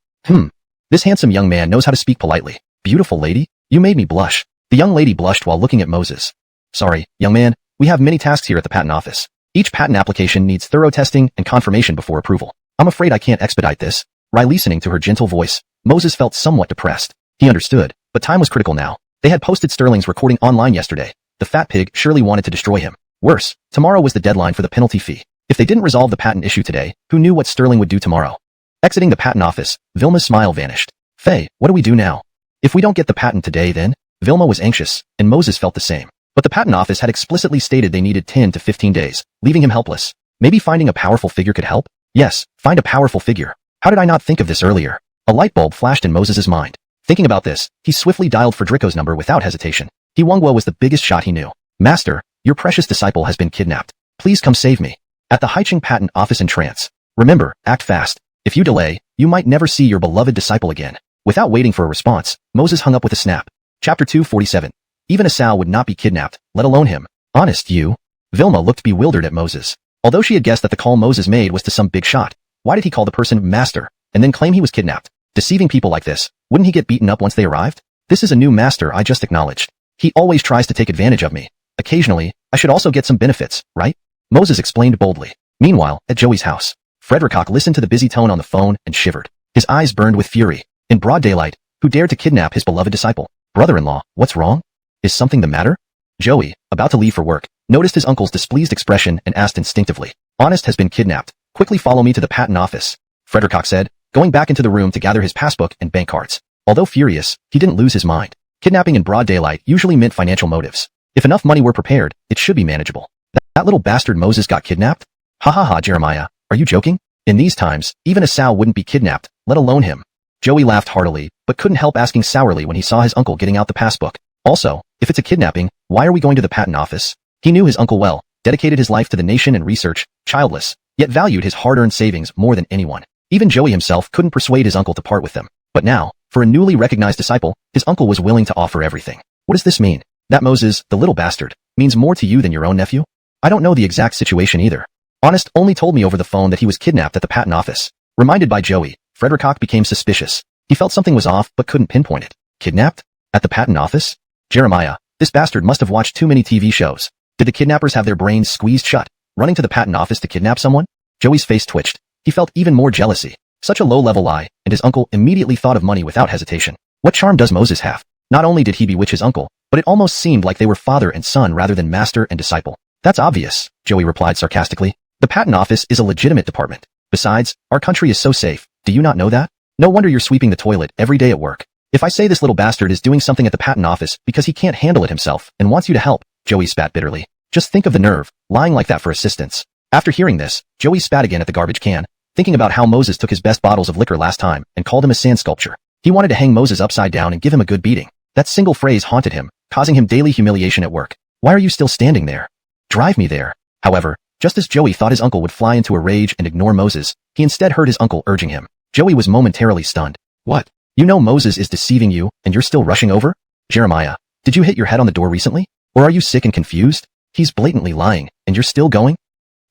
This handsome young man knows how to speak politely. Beautiful lady, you made me blush. The young lady blushed while looking at Moses. Sorry, young man, we have many tasks here at the patent office. Each patent application needs thorough testing and confirmation before approval. I'm afraid I can't expedite this. Listening to her gentle voice, Moses felt somewhat depressed. He understood, but time was critical now. They had posted Sterling's recording online yesterday. The fat pig surely wanted to destroy him. Worse, tomorrow was the deadline for the penalty fee. If they didn't resolve the patent issue today, who knew what Sterling would do tomorrow? Exiting the patent office, Vilma's smile vanished. Faye, what do we do now? If we don't get the patent today then? Vilma was anxious, and Moses felt the same. But the patent office had explicitly stated they needed 10 to 15 days, leaving him helpless. Maybe finding a powerful figure could help? Yes, find a powerful figure. How did I not think of this earlier? A light bulb flashed in Moses's mind. Thinking about this, he swiftly dialed Frederico's number without hesitation. Donghua was the biggest shot he knew. Master, your precious disciple has been kidnapped. Please come save me. At the Haicheng patent office in trance. Remember, act fast. If you delay, you might never see your beloved disciple again. Without waiting for a response, Moses hung up with a snap. Chapter 247. Even Esau would not be kidnapped, let alone him. Honest, you? Vilma looked bewildered at Moses. Although she had guessed that the call Moses made was to some big shot, why did he call the person master, and then claim he was kidnapped? Deceiving people like this, wouldn't he get beaten up once they arrived? This is a new master I just acknowledged. He always tries to take advantage of me. Occasionally, I should also get some benefits, right? Moses explained boldly. Meanwhile, at Joey's house, Fredericock listened to the busy tone on the phone and shivered. His eyes burned with fury. In broad daylight, who dared to kidnap his beloved disciple? Brother-in-law, what's wrong? Is something the matter? Joey, about to leave for work, noticed his uncle's displeased expression and asked instinctively. Honest has been kidnapped. Quickly follow me to the patent office. Fredericock said, going back into the room to gather his passbook and bank cards. Although furious, he didn't lose his mind. Kidnapping in broad daylight usually meant financial motives. If enough money were prepared, it should be manageable. That little bastard Moses got kidnapped? Ha ha ha, Jeremiah, are you joking? In these times, even Esau wouldn't be kidnapped, let alone him. Joey laughed heartily, but couldn't help asking sourly when he saw his uncle getting out the passbook. Also, if it's a kidnapping, why are we going to the patent office? He knew his uncle well, dedicated his life to the nation and research, childless, yet valued his hard-earned savings more than anyone. Even Joey himself couldn't persuade his uncle to part with them. But now, for a newly recognized disciple, his uncle was willing to offer everything. What does this mean? That Moses, the little bastard, means more to you than your own nephew? I don't know the exact situation either. Honest only told me over the phone that he was kidnapped at the patent office. Reminded by Joey, Fredericock became suspicious. He felt something was off but couldn't pinpoint it. Kidnapped? At the patent office? Jeremiah, this bastard must have watched too many TV shows. Did the kidnappers have their brains squeezed shut, running to the patent office to kidnap someone? Joey's face twitched. He felt even more jealousy. Such a low-level lie, and his uncle immediately thought of money without hesitation. What charm does Moses have? Not only did he bewitch his uncle, but it almost seemed like they were father and son rather than master and disciple. That's obvious, Joey replied sarcastically. The patent office is a legitimate department. Besides, our country is so safe. Do you not know that? No wonder you're sweeping the toilet every day at work. If I say this little bastard is doing something at the patent office because he can't handle it himself and wants you to help, Joey spat bitterly. Just think of the nerve, lying like that for assistance. After hearing this, Joey spat again at the garbage can, thinking about how Moses took his best bottles of liquor last time and called him a sand sculpture. He wanted to hang Moses upside down and give him a good beating. That single phrase haunted him, causing him daily humiliation at work. Why are you still standing there? Drive me there. However, just as Joey thought his uncle would fly into a rage and ignore Moses, he instead heard his uncle urging him. Joey was momentarily stunned. What? You know Moses is deceiving you, and you're still rushing over? Jeremiah, did you hit your head on the door recently? Or are you sick and confused? He's blatantly lying, and you're still going?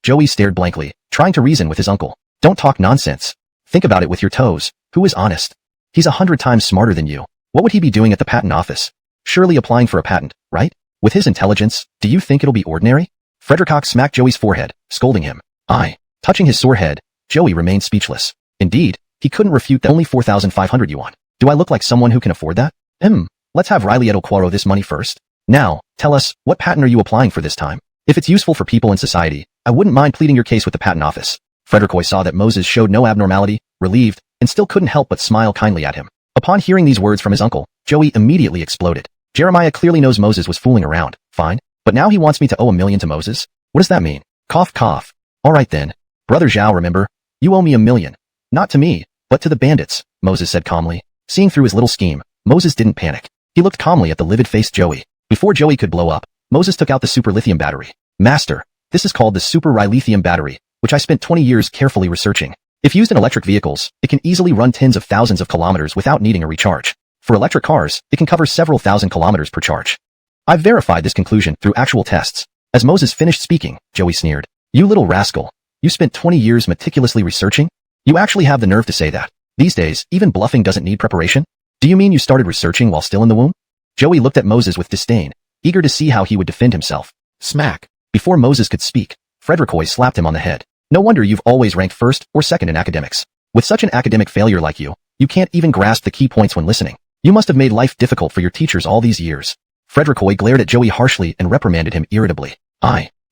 Joey stared blankly, trying to reason with his uncle. Don't talk nonsense. Think about it with your toes. Who is honest? He's 100 times smarter than you. What would he be doing at the patent office? Surely applying for a patent, right? With his intelligence, do you think it'll be ordinary? Frederick smacked Joey's forehead, scolding him. Touching his sore head, Joey remained speechless. Indeed, he couldn't refute that only 4,500 yuan. Do I look like someone who can afford that? Let's have Riley Edelquaro this money first. Now, tell us, what patent are you applying for this time? If it's useful for people in society, I wouldn't mind pleading your case with the patent office. Frederick saw that Moses showed no abnormality, relieved, and still couldn't help but smile kindly at him. Upon hearing these words from his uncle, Joey immediately exploded. Jeremiah clearly knows Moses was fooling around, fine, but now he wants me to owe $1 million to Moses? What does that mean? Cough cough. Alright then. Brother Zhao, remember? You owe me $1 million. Not to me, but to the bandits, Moses said calmly. Seeing through his little scheme, Moses didn't panic. He looked calmly at the livid-faced Joey. Before Joey could blow up, Moses took out the super lithium battery. Master, this is called the super lithium battery, which I spent 20 years carefully researching. If used in electric vehicles, it can easily run tens of thousands of kilometers without needing a recharge. For electric cars, it can cover several thousand kilometers per charge. I've verified this conclusion through actual tests. As Moses finished speaking, Joey sneered. You little rascal. You spent 20 years meticulously researching? You actually have the nerve to say that. These days, even bluffing doesn't need preparation? Do you mean you started researching while still in the womb? Joey looked at Moses with disdain, eager to see how he would defend himself. Smack. Before Moses could speak, Frederick slapped him on the head. No wonder you've always ranked first or second in academics. With such an academic failure like you can't even grasp the key points when listening. You must have made life difficult for your teachers all these years. Frederick glared at Joey harshly and reprimanded him irritably.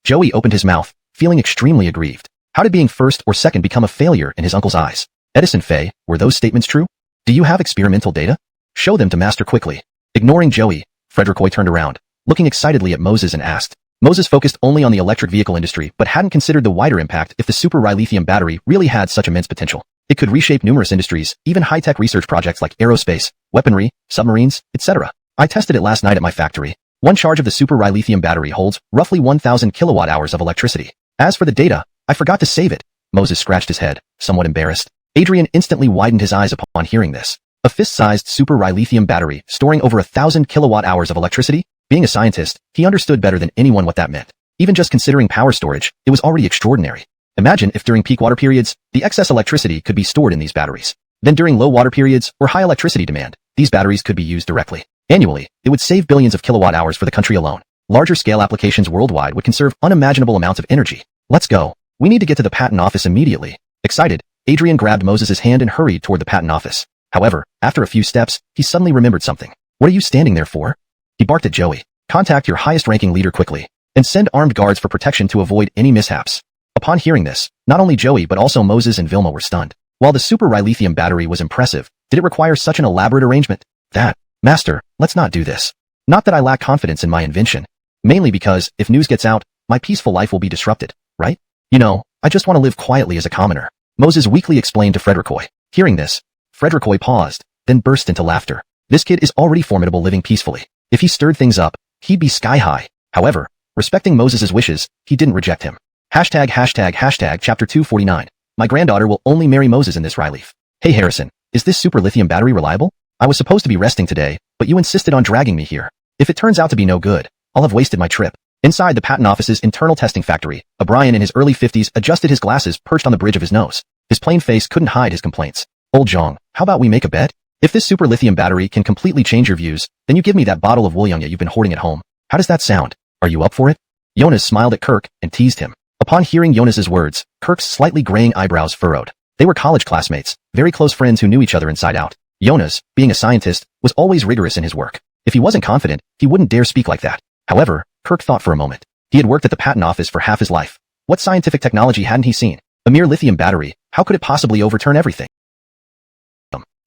Joey opened his mouth, feeling extremely aggrieved. How did being first or second become a failure in his uncle's eyes? Edison Fei, were those statements true? Do you have experimental data? Show them to Master quickly. Ignoring Joey, Frederick turned around, looking excitedly at Moses and asked. Moses focused only on the electric vehicle industry but hadn't considered the wider impact if the super lithium battery really had such immense potential. It could reshape numerous industries, even high-tech research projects like aerospace, weaponry, submarines, etc. I tested it last night at my factory. One charge of the super lithium battery holds roughly 1,000 kilowatt-hours of electricity. As for the data, I forgot to save it. Moses scratched his head, somewhat embarrassed. Adrian instantly widened his eyes upon hearing this. A fist-sized super lithium battery storing over 1,000 kilowatt-hours of electricity? Being a scientist, he understood better than anyone what that meant. Even just considering power storage, it was already extraordinary. Imagine if during peak water periods, the excess electricity could be stored in these batteries. Then during low water periods or high electricity demand, these batteries could be used directly. Annually, it would save billions of kilowatt-hours for the country alone. Larger-scale applications worldwide would conserve unimaginable amounts of energy. Let's go. We need to get to the patent office immediately. Excited, Adrian grabbed Moses' hand and hurried toward the patent office. However, after a few steps, he suddenly remembered something. What are you standing there for? He barked at Joey. Contact your highest-ranking leader quickly, and send armed guards for protection to avoid any mishaps. Upon hearing this, not only Joey but also Moses and Vilma were stunned. While the super lithium battery was impressive, did it require such an elaborate arrangement? Master, let's not do this. Not that I lack confidence in my invention. Mainly because, if news gets out, my peaceful life will be disrupted, right? You know, I just want to live quietly as a commoner. Moses weakly explained to Frederick. Hearing this, Frederick paused, then burst into laughter. This kid is already formidable living peacefully. If he stirred things up, he'd be sky-high. However, respecting Moses' wishes, he didn't reject him. Chapter 249. My granddaughter will only marry Moses in this Ryleaf. Hey Harrison, is this super lithium battery reliable? I was supposed to be resting today, but you insisted on dragging me here. If it turns out to be no good, I'll have wasted my trip. Inside the patent office's internal testing factory, O'Brien in his early 50s adjusted his glasses perched on the bridge of his nose. His plain face couldn't hide his complaints. Old Zhang, how about we make a bet? If this super lithium battery can completely change your views, then you give me that bottle of Wulyangya you've been hoarding at home. How does that sound? Are you up for it? Jonas smiled at Kirk and teased him. Upon hearing Jonas's words, Kirk's slightly graying eyebrows furrowed. They were college classmates, very close friends who knew each other inside out. Jonas, being a scientist, was always rigorous in his work. If he wasn't confident, he wouldn't dare speak like that. However, Kirk thought for a moment. He had worked at the patent office for half his life. What scientific technology hadn't he seen? A mere lithium battery, how could it possibly overturn everything?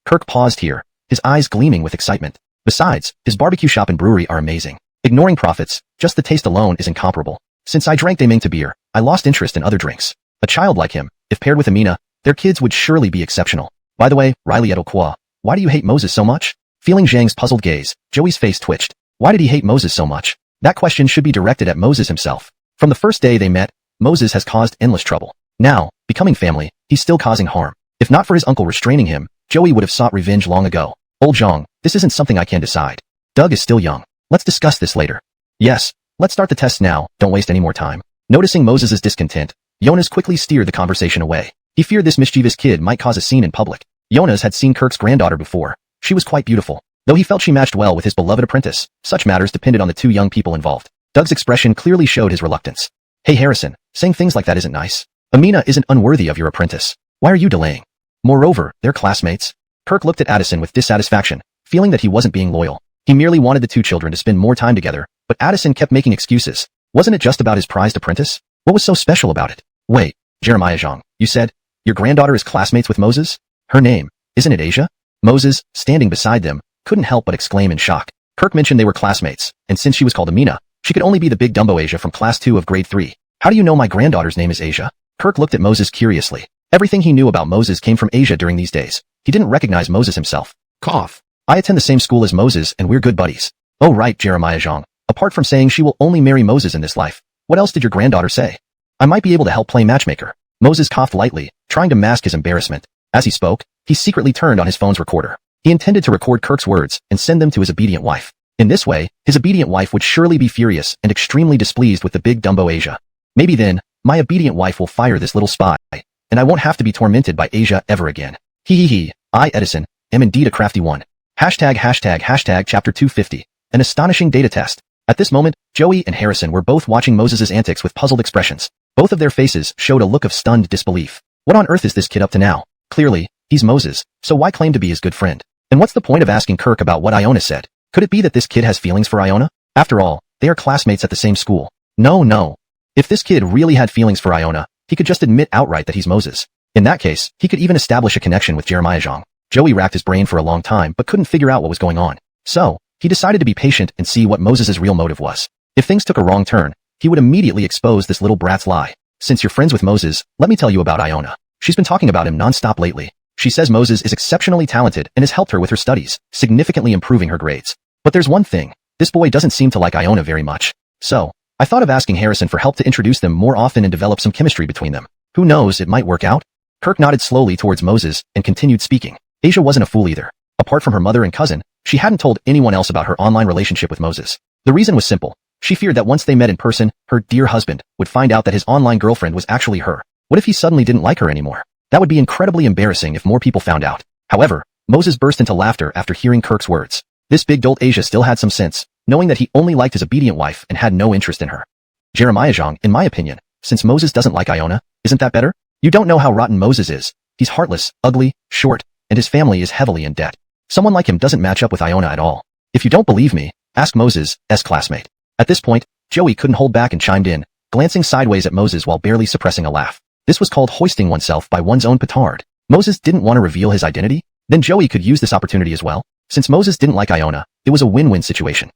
Kirk paused here, his eyes gleaming with excitement. Besides, his barbecue shop and brewery are amazing. Ignoring profits, just the taste alone is incomparable. Since I drank Deming to beer, I lost interest in other drinks. A child like him, if paired with Amina, their kids would surely be exceptional. By the way, Riley et al. Qua, why do you hate Moses so much? Feeling Zhang's puzzled gaze, Joey's face twitched. Why did he hate Moses so much? That question should be directed at Moses himself. From the first day they met, Moses has caused endless trouble. Now, becoming family, he's still causing harm. If not for his uncle restraining him, Joey would have sought revenge long ago. Old Zhang, this isn't something I can decide. Doug is still young. Let's discuss this later. Yes, let's start the test now, don't waste any more time. Noticing Moses's discontent, Jonas quickly steered the conversation away. He feared this mischievous kid might cause a scene in public. Jonas had seen Kirk's granddaughter before. She was quite beautiful. Though he felt she matched well with his beloved apprentice, such matters depended on the two young people involved. Doug's expression clearly showed his reluctance. Hey Harrison, saying things like that isn't nice. Amina isn't unworthy of your apprentice. Why are you delaying? Moreover, they're classmates. Kirk looked at Addison with dissatisfaction, feeling that he wasn't being loyal. He merely wanted the two children to spend more time together, but Addison kept making excuses. Wasn't it just about his prized apprentice? What was so special about it? Wait, Jeremiah Zhang, you said, your granddaughter is classmates with Moses? Her name, isn't it Asia? Moses, standing beside them, couldn't help but exclaim in shock. Kirk mentioned they were classmates, and since she was called Amina, she could only be the big Dumbo Asia from class 2 of grade 3. How do you know my granddaughter's name is Asia? Kirk looked at Moses curiously. Everything he knew about Moses came from Asia during these days. He didn't recognize Moses himself. Cough. I attend the same school as Moses and we're good buddies. Oh right, Jeremiah Zhang. Apart from saying she will only marry Moses in this life, what else did your granddaughter say? I might be able to help play matchmaker. Moses coughed lightly, trying to mask his embarrassment. As he spoke, he secretly turned on his phone's recorder. He intended to record Kirk's words and send them to his obedient wife. In this way, his obedient wife would surely be furious and extremely displeased with the big Dumbo Asia. Maybe then, my obedient wife will fire this little spy, and I won't have to be tormented by Asia ever again. I, Edison, am indeed a crafty one. Hashtag chapter 250. An astonishing data test. At this moment, Joey and Harrison were both watching Moses's antics with puzzled expressions. Both of their faces showed a look of stunned disbelief. What on earth is this kid up to now? Clearly, he's Moses, so why claim to be his good friend? And what's the point of asking Kirk about what Iona said? Could it be that this kid has feelings for Iona? After all, they are classmates at the same school. No. If this kid really had feelings for Iona, he could just admit outright that he's Moses. In that case, he could even establish a connection with Jeremiah Zhang. Joey racked his brain for a long time but couldn't figure out what was going on. So, he decided to be patient and see what Moses's real motive was. If things took a wrong turn, he would immediately expose this little brat's lie. Since you're friends with Moses, let me tell you about Iona. She's been talking about him non-stop lately. She says Moses is exceptionally talented and has helped her with her studies, significantly improving her grades. But there's one thing, this boy doesn't seem to like Iona very much. So, I thought of asking Harrison for help to introduce them more often and develop some chemistry between them. Who knows, it might work out? Kirk nodded slowly towards Moses and continued speaking. Asia wasn't a fool either. Apart from her mother and cousin, she hadn't told anyone else about her online relationship with Moses. The reason was simple. She feared that once they met in person, her dear husband would find out that his online girlfriend was actually her. What if he suddenly didn't like her anymore? That would be incredibly embarrassing if more people found out. However, Moses burst into laughter after hearing Kirk's words. This big dolt Asia still had some sense, knowing that he only liked his obedient wife and had no interest in her. Jeremiah Zhang, in my opinion, since Moses doesn't like Iona, isn't that better? You don't know how rotten Moses is. He's heartless, ugly, short, and his family is heavily in debt. Someone like him doesn't match up with Iona at all. If you don't believe me, ask Moses' classmate. At this point, Joey couldn't hold back and chimed in, glancing sideways at Moses while barely suppressing a laugh. This was called hoisting oneself by one's own petard. Moses didn't want to reveal his identity? Then Joey could use this opportunity as well. Since Moses didn't like Iona, it was a win-win situation.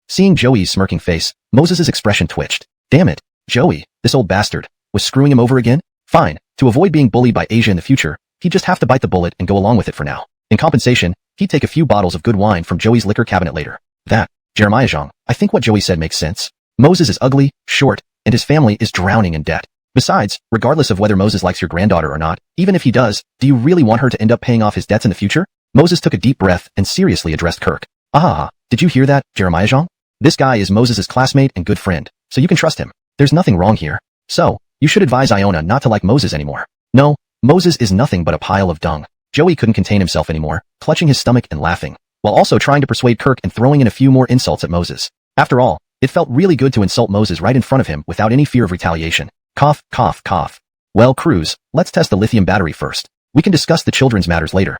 Seeing Joey's smirking face, Moses's expression twitched. Damn it, Joey, this old bastard, was screwing him over again? Fine, to avoid being bullied by Asia in the future, he'd just have to bite the bullet and go along with it for now. In compensation, he'd take a few bottles of good wine from Joey's liquor cabinet later. That, Jeremiah Zhang, I think what Joey said makes sense. Moses is ugly, short, and his family is drowning in debt. Besides, regardless of whether Moses likes your granddaughter or not, even if he does, do you really want her to end up paying off his debts in the future? Moses took a deep breath and seriously addressed Kirk. Did you hear that, Jeremiah Zhang? This guy is Moses' classmate and good friend, so you can trust him. There's nothing wrong here. So, you should advise Iona not to like Moses anymore. No, Moses is nothing but a pile of dung. Joey couldn't contain himself anymore, clutching his stomach and laughing, while also trying to persuade Kirk and throwing in a few more insults at Moses. After all, it felt really good to insult Moses right in front of him without any fear of retaliation. Cough, cough, cough. Well, Cruz, let's test the lithium battery first. We can discuss the children's matters later.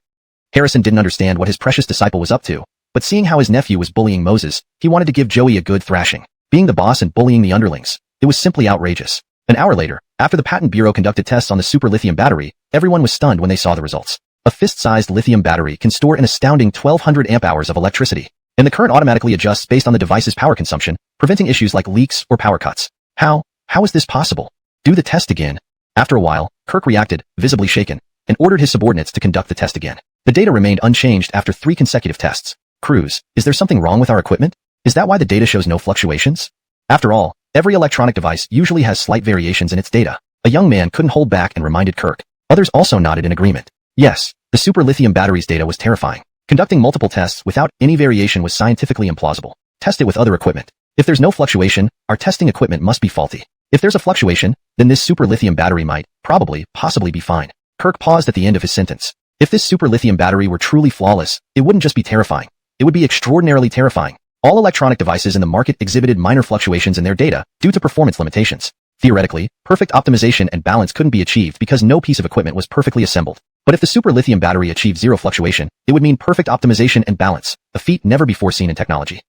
Harrison didn't understand what his precious disciple was up to, but seeing how his nephew was bullying Moses, he wanted to give Joey a good thrashing. Being the boss and bullying the underlings, it was simply outrageous. An hour later, after the Patent Bureau conducted tests on the super lithium battery, everyone was stunned when they saw the results. A fist-sized lithium battery can store an astounding 1200 amp-hours of electricity, and the current automatically adjusts based on the device's power consumption, preventing issues like leaks or power cuts. How is this possible? Do the test again. After a while, Kirk reacted, visibly shaken, and ordered his subordinates to conduct the test again. The data remained unchanged after 3 consecutive tests. Cruz, is there something wrong with our equipment? Is that why the data shows no fluctuations? After all, every electronic device usually has slight variations in its data. A young man couldn't hold back and reminded Kirk. Others also nodded in agreement. Yes, the super lithium battery's data was terrifying. Conducting multiple tests without any variation was scientifically implausible. Test it with other equipment. If there's no fluctuation, our testing equipment must be faulty. If there's a fluctuation, then this super lithium battery might, possibly be fine. Kirk paused at the end of his sentence. If this super lithium battery were truly flawless, it wouldn't just be terrifying. It would be extraordinarily terrifying. All electronic devices in the market exhibited minor fluctuations in their data due to performance limitations. Theoretically, perfect optimization and balance couldn't be achieved because no piece of equipment was perfectly assembled. But if the super lithium battery achieved zero fluctuation, it would mean perfect optimization and balance, a feat never before seen in technology.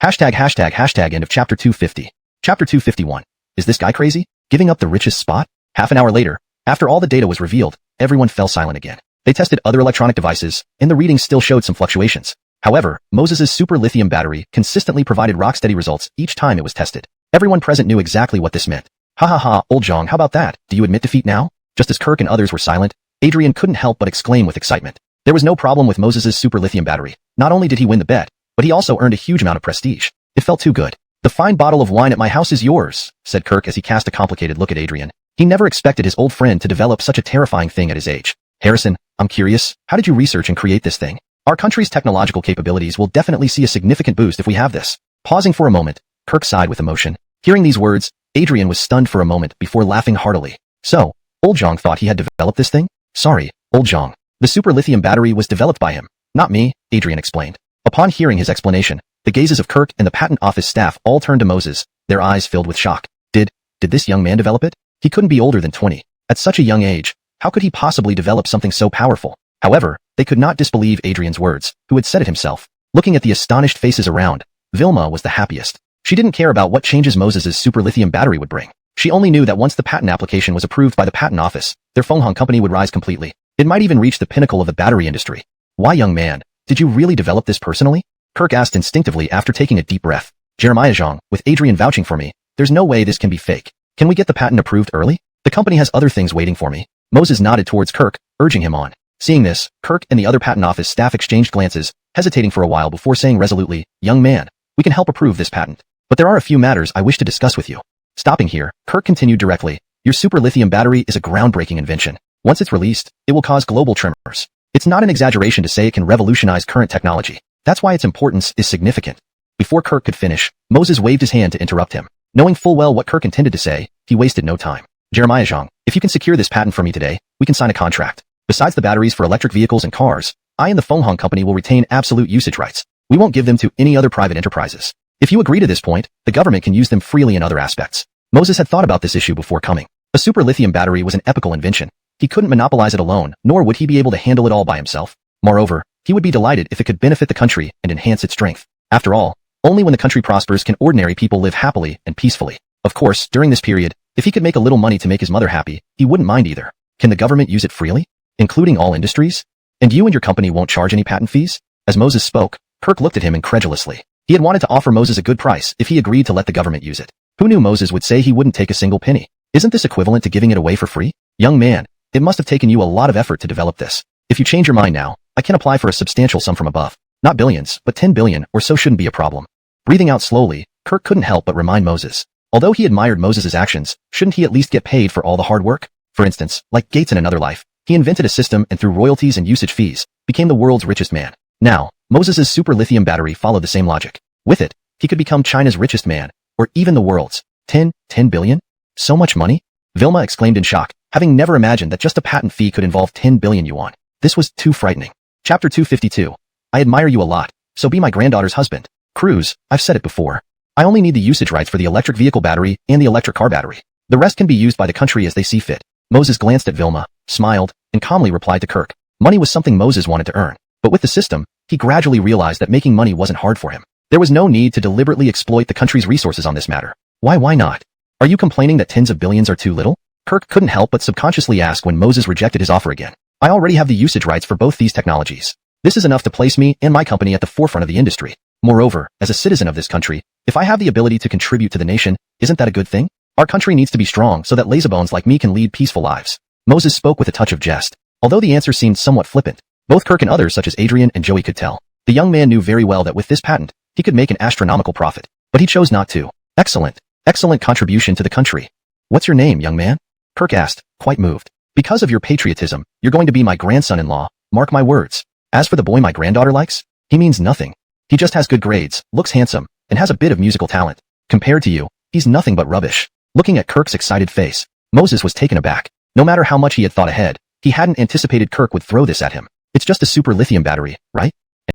Hashtag end of chapter 250. Chapter 251. Is this guy crazy? Giving up the richest spot? Half an hour later, after all the data was revealed, everyone fell silent again. They tested other electronic devices, and the readings still showed some fluctuations. However, Moses's super lithium battery consistently provided rock-steady results each time it was tested. Everyone present knew exactly what this meant. Ha ha ha, old Zhang, how about that? Do you admit defeat now? Just as Kirk and others were silent, Adrian couldn't help but exclaim with excitement. There was no problem with Moses's super lithium battery. Not only did he win the bet, but he also earned a huge amount of prestige. It felt too good. The fine bottle of wine at my house is yours, said Kirk as he cast a complicated look at Adrian. He never expected his old friend to develop such a terrifying thing at his age. Harrison, I'm curious, how did you research and create this thing? Our country's technological capabilities will definitely see a significant boost if we have this. Pausing for a moment, Kirk sighed with emotion. Hearing these words, Adrian was stunned for a moment before laughing heartily. So, old Zhang thought he had developed this thing? Sorry, old Zhang. The super lithium battery was developed by him. Not me, Adrian explained. Upon hearing his explanation, the gazes of Kirk and the patent office staff all turned to Moses, their eyes filled with shock. Did this young man develop it? He couldn't be older than 20. At such a young age, how could he possibly develop something so powerful? However, they could not disbelieve Adrian's words, who had said it himself. Looking at the astonished faces around, Vilma was the happiest. She didn't care about what changes Moses's super lithium battery would bring. She only knew that once the patent application was approved by the patent office, their Fenghong company would rise completely. It might even reach the pinnacle of the battery industry. Why, young man, did you really develop this personally? Kirk asked instinctively after taking a deep breath. Jeremiah Zhang, with Adrian vouching for me, there's no way this can be fake. Can we get the patent approved early? The company has other things waiting for me. Moses nodded towards Kirk, urging him on. Seeing this, Kirk and the other patent office staff exchanged glances, hesitating for a while before saying resolutely, young man, we can help approve this patent. But there are a few matters I wish to discuss with you. Stopping here, Kirk continued directly, your super lithium battery is a groundbreaking invention. Once it's released, it will cause global tremors. It's not an exaggeration to say it can revolutionize current technology. That's why its importance is significant. Before Kirk could finish, Moses waved his hand to interrupt him. Knowing full well what Kirk intended to say, he wasted no time. Jeremiah Zhang, if you can secure this patent for me today, we can sign a contract. Besides the batteries for electric vehicles and cars, I and the Fenghong company will retain absolute usage rights. We won't give them to any other private enterprises. If you agree to this point, the government can use them freely in other aspects. Moses had thought about this issue before coming. A super lithium battery was an epical invention. He couldn't monopolize it alone, nor would he be able to handle it all by himself. Moreover, he would be delighted if it could benefit the country and enhance its strength. After all, only when the country prospers can ordinary people live happily and peacefully. Of course, during this period, if he could make a little money to make his mother happy, he wouldn't mind either. Can the government use it freely? Including all industries? And you and your company won't charge any patent fees? As Moses spoke, Kirk looked at him incredulously. He had wanted to offer Moses a good price if he agreed to let the government use it. Who knew Moses would say he wouldn't take a single penny? Isn't this equivalent to giving it away for free? Young man, it must have taken you a lot of effort to develop this. If you change your mind now, I can apply for a substantial sum from above. Not billions, but 10 billion or so shouldn't be a problem. Breathing out slowly, Kirk couldn't help but remind Moses. Although he admired Moses's actions, shouldn't he at least get paid for all the hard work? For instance, like Gates in another life, he invented a system and through royalties and usage fees, became the world's richest man. Now, Moses's super lithium battery followed the same logic. With it, he could become China's richest man, or even the world's. 10 billion? So much money? Vilma exclaimed in shock, having never imagined that just a patent fee could involve 10 billion yuan. This was too frightening. Chapter 252. I admire you a lot, so be my granddaughter's husband. Cruz, I've said it before. I only need the usage rights for the electric vehicle battery and the electric car battery. The rest can be used by the country as they see fit. Moses glanced at Vilma, smiled, and calmly replied to Kirk. Money was something Moses wanted to earn. But with the system, he gradually realized that making money wasn't hard for him. There was no need to deliberately exploit the country's resources on this matter. Why not? Are you complaining that tens of billions are too little? Kirk couldn't help but subconsciously ask when Moses rejected his offer again. I already have the usage rights for both these technologies. This is enough to place me and my company at the forefront of the industry. Moreover, as a citizen of this country, if I have the ability to contribute to the nation, isn't that a good thing? Our country needs to be strong so that lazybones like me can lead peaceful lives. Moses spoke with a touch of jest. Although the answer seemed somewhat flippant, both Kirk and others such as Adrian and Joey could tell. The young man knew very well that with this patent, he could make an astronomical profit. But he chose not to. Excellent contribution to the country. What's your name, young man? Kirk asked, quite moved. Because of your patriotism, you're going to be my grandson-in-law, mark my words. As for the boy my granddaughter likes, he means nothing. He just has good grades, looks handsome, and has a bit of musical talent. Compared to you, he's nothing but rubbish. Looking at Kirk's excited face, Moses was taken aback. No matter how much he had thought ahead, he hadn't anticipated Kirk would throw this at him. It's just a super lithium battery, right?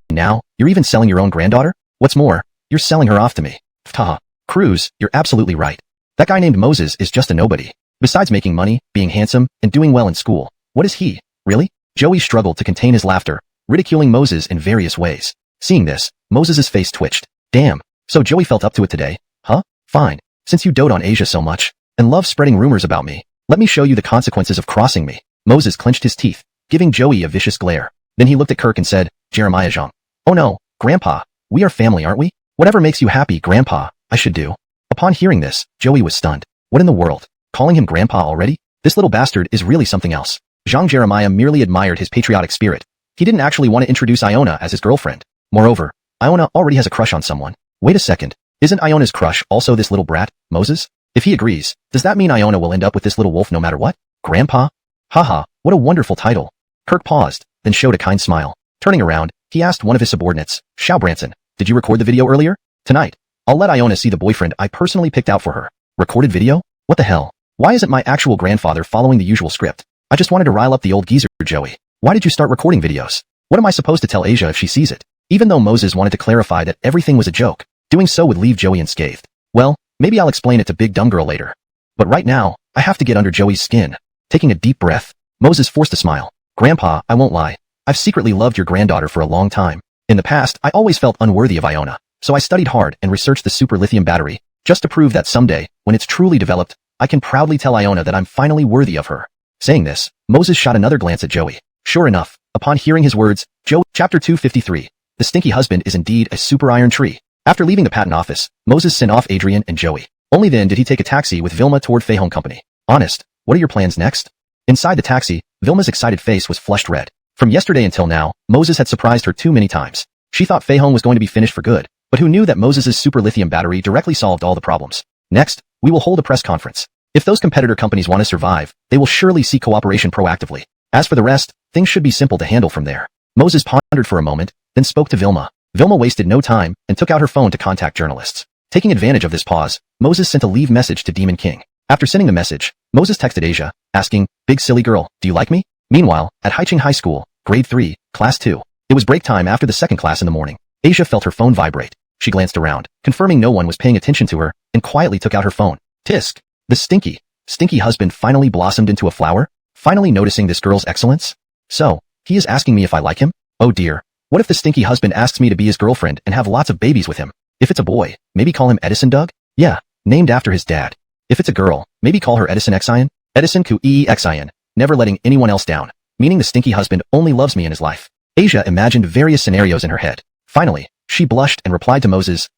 And now, you're even selling your own granddaughter? What's more, you're selling her off to me. Haha. Cruz, you're absolutely right. That guy named Moses is just a nobody. Besides making money, being handsome, and doing well in school, what is he, really? Joey struggled to contain his laughter, ridiculing Moses in various ways. Seeing this, Moses's face twitched. Damn, so Joey felt up to it today, huh? Fine. Since you dote on Asia so much, and love spreading rumors about me, let me show you the consequences of crossing me. Moses clenched his teeth, giving Joey a vicious glare. Then he looked at Kirk and said, Jeremiah Zhang. Oh no, Grandpa, we are family, aren't we? Whatever makes you happy, Grandpa, I should do. Upon hearing this, Joey was stunned. What in the world? Calling him Grandpa already? This little bastard is really something else. Zhang Jeremiah merely admired his patriotic spirit. He didn't actually want to introduce Iona as his girlfriend. Moreover, Iona already has a crush on someone. Wait a second. Isn't Iona's crush also this little brat, Moses? If he agrees, does that mean Iona will end up with this little wolf no matter what? Grandpa? Haha, what a wonderful title. Kirk paused, then showed a kind smile. Turning around, he asked one of his subordinates, Xiao Branson, did you record the video earlier? Tonight, I'll let Iona see the boyfriend I personally picked out for her. Recorded video? What the hell? Why isn't my actual grandfather following the usual script? I just wanted to rile up the old geezer, Joey. Why did you start recording videos? What am I supposed to tell Asia if she sees it? Even though Moses wanted to clarify that everything was a joke, doing so would leave Joey unscathed. Well, maybe I'll explain it to Big Dumb Girl later. But right now, I have to get under Joey's skin. Taking a deep breath, Moses forced a smile. Grandpa, I won't lie. I've secretly loved your granddaughter for a long time. In the past, I always felt unworthy of Iona, so I studied hard and researched the super lithium battery, just to prove that someday, when it's truly developed, I can proudly tell Iona that I'm finally worthy of her. Saying this, Moses shot another glance at Joey. Sure enough, upon hearing his words, Chapter 253. The stinky husband is indeed a super iron tree. After leaving the patent office, Moses sent off Adrian and Joey. Only then did he take a taxi with Vilma toward Fei Hong Company. Honest, what are your plans next? Inside the taxi, Vilma's excited face was flushed red. From yesterday until now, Moses had surprised her too many times. She thought Fei Hong was going to be finished for good, but who knew that Moses's super lithium battery directly solved all the problems. Next, we will hold a press conference. If those competitor companies want to survive, they will surely seek cooperation proactively. As for the rest, things should be simple to handle from there. Moses pondered for a moment, then spoke to Vilma. Vilma wasted no time and took out her phone to contact journalists. Taking advantage of this pause, Moses sent a leave message to Demon King. After sending the message, Moses texted Asia, asking, Big silly girl, do you like me? Meanwhile, at Haicheng High School, grade 3, class 2. It was break time after the second class in the morning. Asia felt her phone vibrate. She glanced around, confirming no one was paying attention to her, and quietly took out her phone. Tisk! The stinky husband finally blossomed into a flower? Finally noticing this girl's excellence? So, he is asking me if I like him? Oh dear. What if the stinky husband asks me to be his girlfriend and have lots of babies with him? If it's a boy, maybe call him Edison Doug? Yeah, named after his dad. If it's a girl, maybe call her Edison Xian? Edison Xian, never letting anyone else down, meaning the stinky husband only loves me in his life. Asia imagined various scenarios in her head. Finally, she blushed and replied to Moses,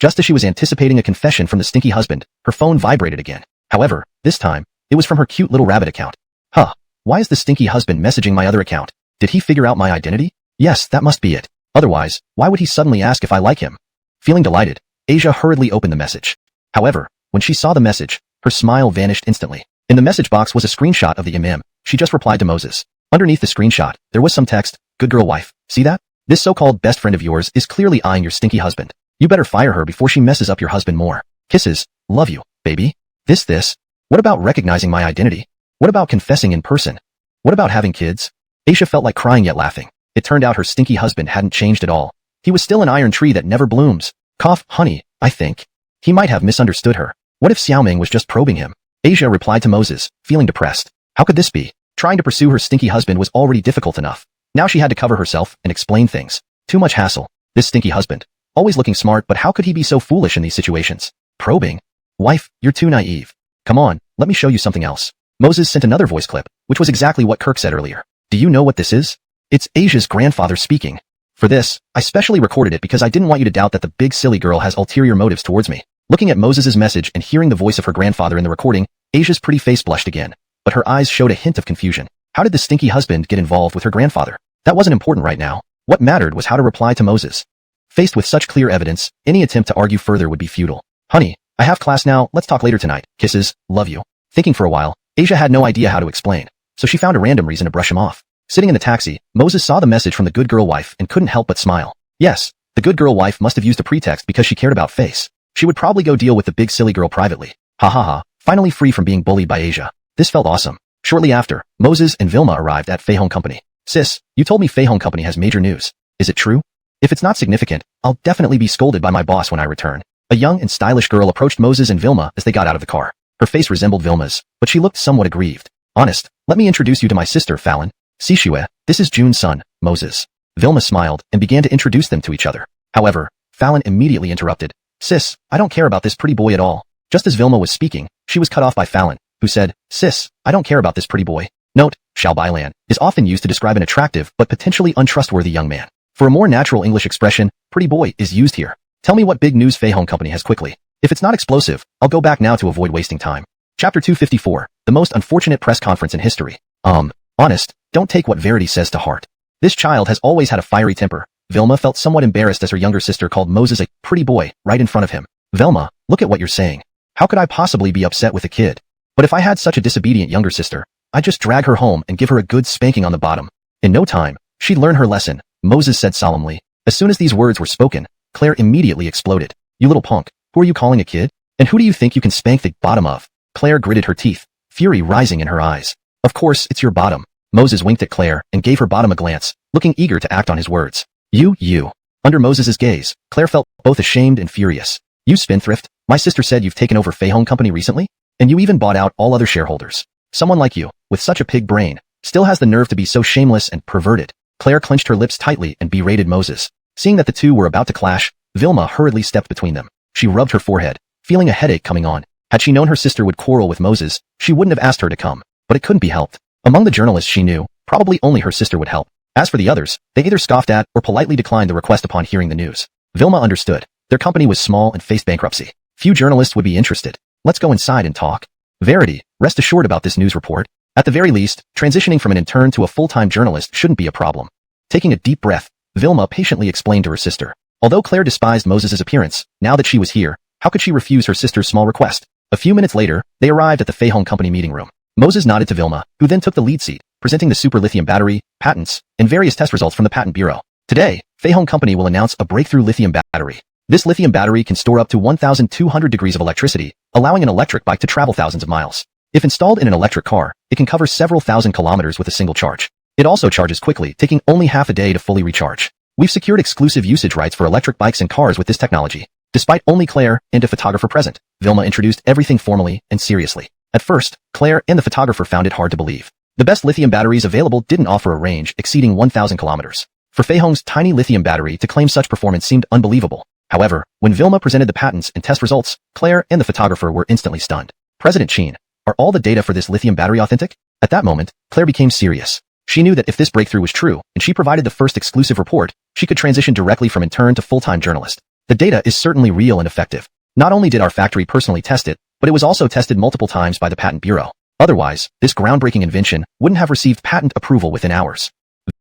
Just as she was anticipating a confession from the stinky husband, her phone vibrated again. However, this time, it was from her cute little rabbit account. Huh, why is the stinky husband messaging my other account? Did he figure out my identity? Yes, that must be it. Otherwise, why would he suddenly ask if I like him? Feeling delighted, Asia hurriedly opened the message. However, when she saw the message, her smile vanished instantly. In the message box was a screenshot of the imam. She just replied to Moses. Underneath the screenshot, there was some text, good girl wife, see that? This so-called best friend of yours is clearly eyeing your stinky husband. You better fire her before she messes up your husband more. Kisses, love you, baby. This. What about recognizing my identity? What about confessing in person? What about having kids? Asia felt like crying yet laughing. It turned out her stinky husband hadn't changed at all. He was still an iron tree that never blooms. Cough, honey, I think. He might have misunderstood her. What if Xiaoming was just probing him? Asia replied to Moses, feeling depressed. How could this be? Trying to pursue her stinky husband was already difficult enough. Now she had to cover herself and explain things. Too much hassle. This stinky husband. Always looking smart, but how could he be so foolish in these situations? Probing? Wife, you're too naive. Come on, let me show you something else. Moses sent another voice clip, which was exactly what Kirk said earlier. Do you know what this is? It's Asia's grandfather speaking. For this, I specially recorded it because I didn't want you to doubt that the big silly girl has ulterior motives towards me. Looking at Moses' message and hearing the voice of her grandfather in the recording, Asia's pretty face blushed again, but her eyes showed a hint of confusion. How did the stinky husband get involved with her grandfather? That wasn't important right now. What mattered was how to reply to Moses. Faced with such clear evidence, any attempt to argue further would be futile. Honey, I have class now, let's talk later tonight. Kisses, love you. Thinking for a while, Asia had no idea how to explain, so she found a random reason to brush him off. Sitting in the taxi, Moses saw the message from the good girl wife and couldn't help but smile. Yes, the good girl wife must have used a pretext because she cared about face. She would probably go deal with the big silly girl privately. Ha ha ha, finally free from being bullied by Asia. This felt awesome. Shortly after, Moses and Vilma arrived at Fei Hong Company. Sis, you told me Fei Hong Company has major news. Is it true? If it's not significant, I'll definitely be scolded by my boss when I return. A young and stylish girl approached Moses and Vilma as they got out of the car. Her face resembled Vilma's, but she looked somewhat aggrieved. Honest, let me introduce you to my sister, Fallon. Sishue, this is June's son, Moses. Vilma smiled and began to introduce them to each other. However, Fallon immediately interrupted. Sis, I don't care about this pretty boy at all. Just as Vilma was speaking, she was cut off by Fallon, who said, Sis, I don't care about this pretty boy. Note, Xiaobailan is often used to describe an attractive but potentially untrustworthy young man. For a more natural English expression, pretty boy is used here. Tell me what big news Fei Hong Company has quickly. If it's not explosive, I'll go back now to avoid wasting time. Chapter 254, the most unfortunate press conference in history. Honest, don't take what Verity says to heart. This child has always had a fiery temper. Vilma felt somewhat embarrassed as her younger sister called Moses a pretty boy right in front of him. Velma, look at what you're saying. How could I possibly be upset with a kid? But if I had such a disobedient younger sister, I'd just drag her home and give her a good spanking on the bottom. In no time, she'd learn her lesson, Moses said solemnly. As soon as these words were spoken, Claire immediately exploded. You little punk, who are you calling a kid? And who do you think you can spank the bottom of? Claire gritted her teeth, fury rising in her eyes. Of course, it's your bottom. Moses winked at Claire and gave her bottom a glance, looking eager to act on his words. You. Under Moses's gaze, Claire felt both ashamed and furious. You spendthrift, my sister said you've taken over Fei Hong Company recently? And you even bought out all other shareholders. Someone like you, with such a pig brain, still has the nerve to be so shameless and perverted. Claire clenched her lips tightly and berated Moses. Seeing that the two were about to clash, Vilma hurriedly stepped between them. She rubbed her forehead, feeling a headache coming on. Had she known her sister would quarrel with Moses, she wouldn't have asked her to come. But it couldn't be helped. Among the journalists she knew, probably only her sister would help. As for the others, they either scoffed at or politely declined the request upon hearing the news. Vilma understood. Their company was small and faced bankruptcy. Few journalists would be interested. Let's go inside and talk. Verity, rest assured about this news report. At the very least, transitioning from an intern to a full-time journalist shouldn't be a problem. Taking a deep breath, Vilma patiently explained to her sister. Although Claire despised Moses's appearance, now that she was here, how could she refuse her sister's small request? A few minutes later, they arrived at the Fei Hong Company meeting room. Moses nodded to Vilma, who then took the lead seat, presenting the super lithium battery, patents, and various test results from the Patent Bureau. Today, Fei Hong Company will announce a breakthrough lithium battery. This lithium battery can store up to 1,200 degrees of electricity, allowing an electric bike to travel thousands of miles. If installed in an electric car, it can cover several thousand kilometers with a single charge. It also charges quickly, taking only half a day to fully recharge. We've secured exclusive usage rights for electric bikes and cars with this technology. Despite only Claire and a photographer present, Vilma introduced everything formally and seriously. At first, Claire and the photographer found it hard to believe. The best lithium batteries available didn't offer a range exceeding 1,000 kilometers. For Fei Hong's tiny lithium battery to claim such performance seemed unbelievable. However, when Vilma presented the patents and test results, Claire and the photographer were instantly stunned. President Qin, are all the data for this lithium battery authentic? At that moment, Claire became serious. She knew that if this breakthrough was true, and she provided the first exclusive report, she could transition directly from intern to full-time journalist. The data is certainly real and effective. Not only did our factory personally test it, but it was also tested multiple times by the Patent Bureau. Otherwise, this groundbreaking invention wouldn't have received patent approval within hours.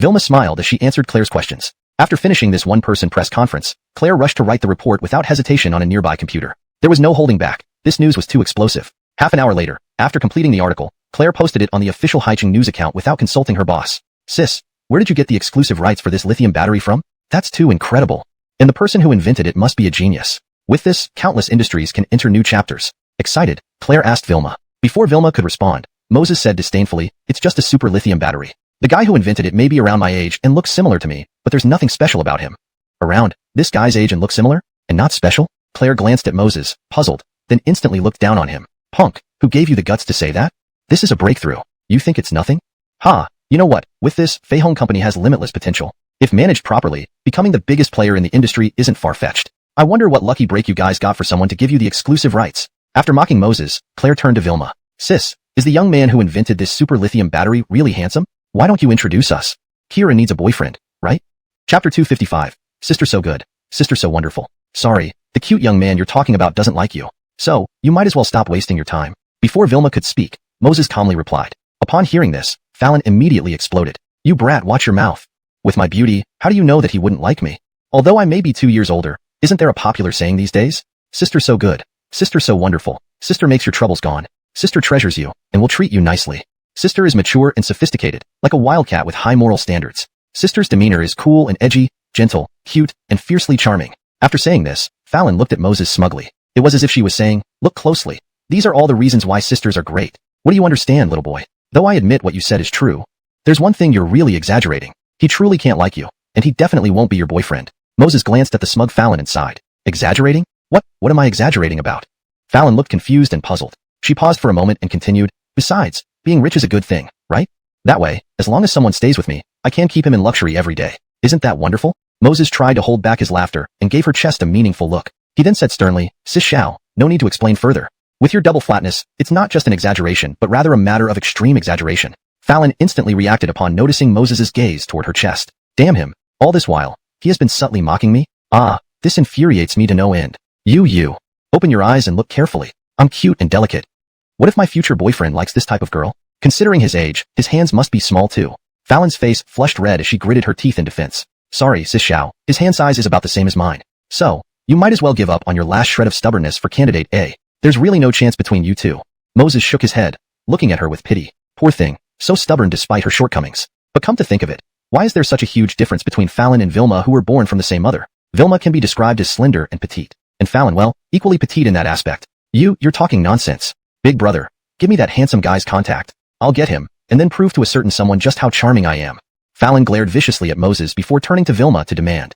Vilma smiled as she answered Claire's questions. After finishing this one-person press conference, Claire rushed to write the report without hesitation on a nearby computer. There was no holding back. This news was too explosive. Half an hour later, after completing the article, Claire posted it on the official Haicheng news account without consulting her boss. Sis, where did you get the exclusive rights for this lithium battery from? That's too incredible. And the person who invented it must be a genius. With this, countless industries can enter new chapters. Excited, Claire asked Vilma. Before Vilma could respond, Moses said disdainfully, it's just a super lithium battery. The guy who invented it may be around my age and looks similar to me, but there's nothing special about him. Around this guy's age and look similar? And not special? Claire glanced at Moses, puzzled, then instantly looked down on him. Punk, who gave you the guts to say that? This is a breakthrough. You think it's nothing? Ha, you know what, with this, Fei Hong Company has limitless potential. If managed properly, becoming the biggest player in the industry isn't far-fetched. I wonder what lucky break you guys got for someone to give you the exclusive rights. After mocking Moses, Claire turned to Vilma. Sis, is the young man who invented this super lithium battery really handsome? Why don't you introduce us? Kira needs a boyfriend, right? Chapter 255. Sister so good. Sister so wonderful. Sorry, the cute young man you're talking about doesn't like you. So, you might as well stop wasting your time. Before Vilma could speak, Moses calmly replied. Upon hearing this, Fallon immediately exploded. You brat, watch your mouth. With my beauty, how do you know that he wouldn't like me? Although I may be 2 years older, isn't there a popular saying these days? Sister so good. Sister so wonderful. Sister makes your troubles gone. Sister treasures you, and will treat you nicely. Sister is mature and sophisticated, like a wildcat with high moral standards. Sister's demeanor is cool and edgy, gentle, cute, and fiercely charming. After saying this, Fallon looked at Moses smugly. It was as if she was saying, look closely. These are all the reasons why sisters are great. What do you understand, little boy? Though I admit what you said is true, there's one thing you're really exaggerating. He truly can't like you, and he definitely won't be your boyfriend. Moses glanced at the smug Fallon and sighed. Exaggerating? What am I exaggerating about? Fallon looked confused and puzzled. She paused for a moment and continued, besides, being rich is a good thing, right? That way, as long as someone stays with me, I can keep him in luxury every day. Isn't that wonderful? Moses tried to hold back his laughter and gave her chest a meaningful look. He then said sternly, Sis Xiao, no need to explain further. With your double flatness, it's not just an exaggeration but rather a matter of extreme exaggeration. Fallon instantly reacted upon noticing Moses's gaze toward her chest. Damn him. All this while, he has been subtly mocking me? Ah, this infuriates me to no end. You. Open your eyes and look carefully. I'm cute and delicate. What if my future boyfriend likes this type of girl? Considering his age, his hands must be small too. Fallon's face flushed red as she gritted her teeth in defense. Sorry, Sis Xiao, his hand size is about the same as mine. So, you might as well give up on your last shred of stubbornness for candidate A. There's really no chance between you two. Moses shook his head, looking at her with pity. Poor thing, so stubborn despite her shortcomings. But come to think of it, why is there such a huge difference between Fallon and Vilma who were born from the same mother? Vilma can be described as slender and petite, and Fallon, well, equally petite in that aspect. You're talking nonsense. Big brother, give me that handsome guy's contact. I'll get him, and then prove to a certain someone just how charming I am. Fallon glared viciously at Moses before turning to Vilma to demand.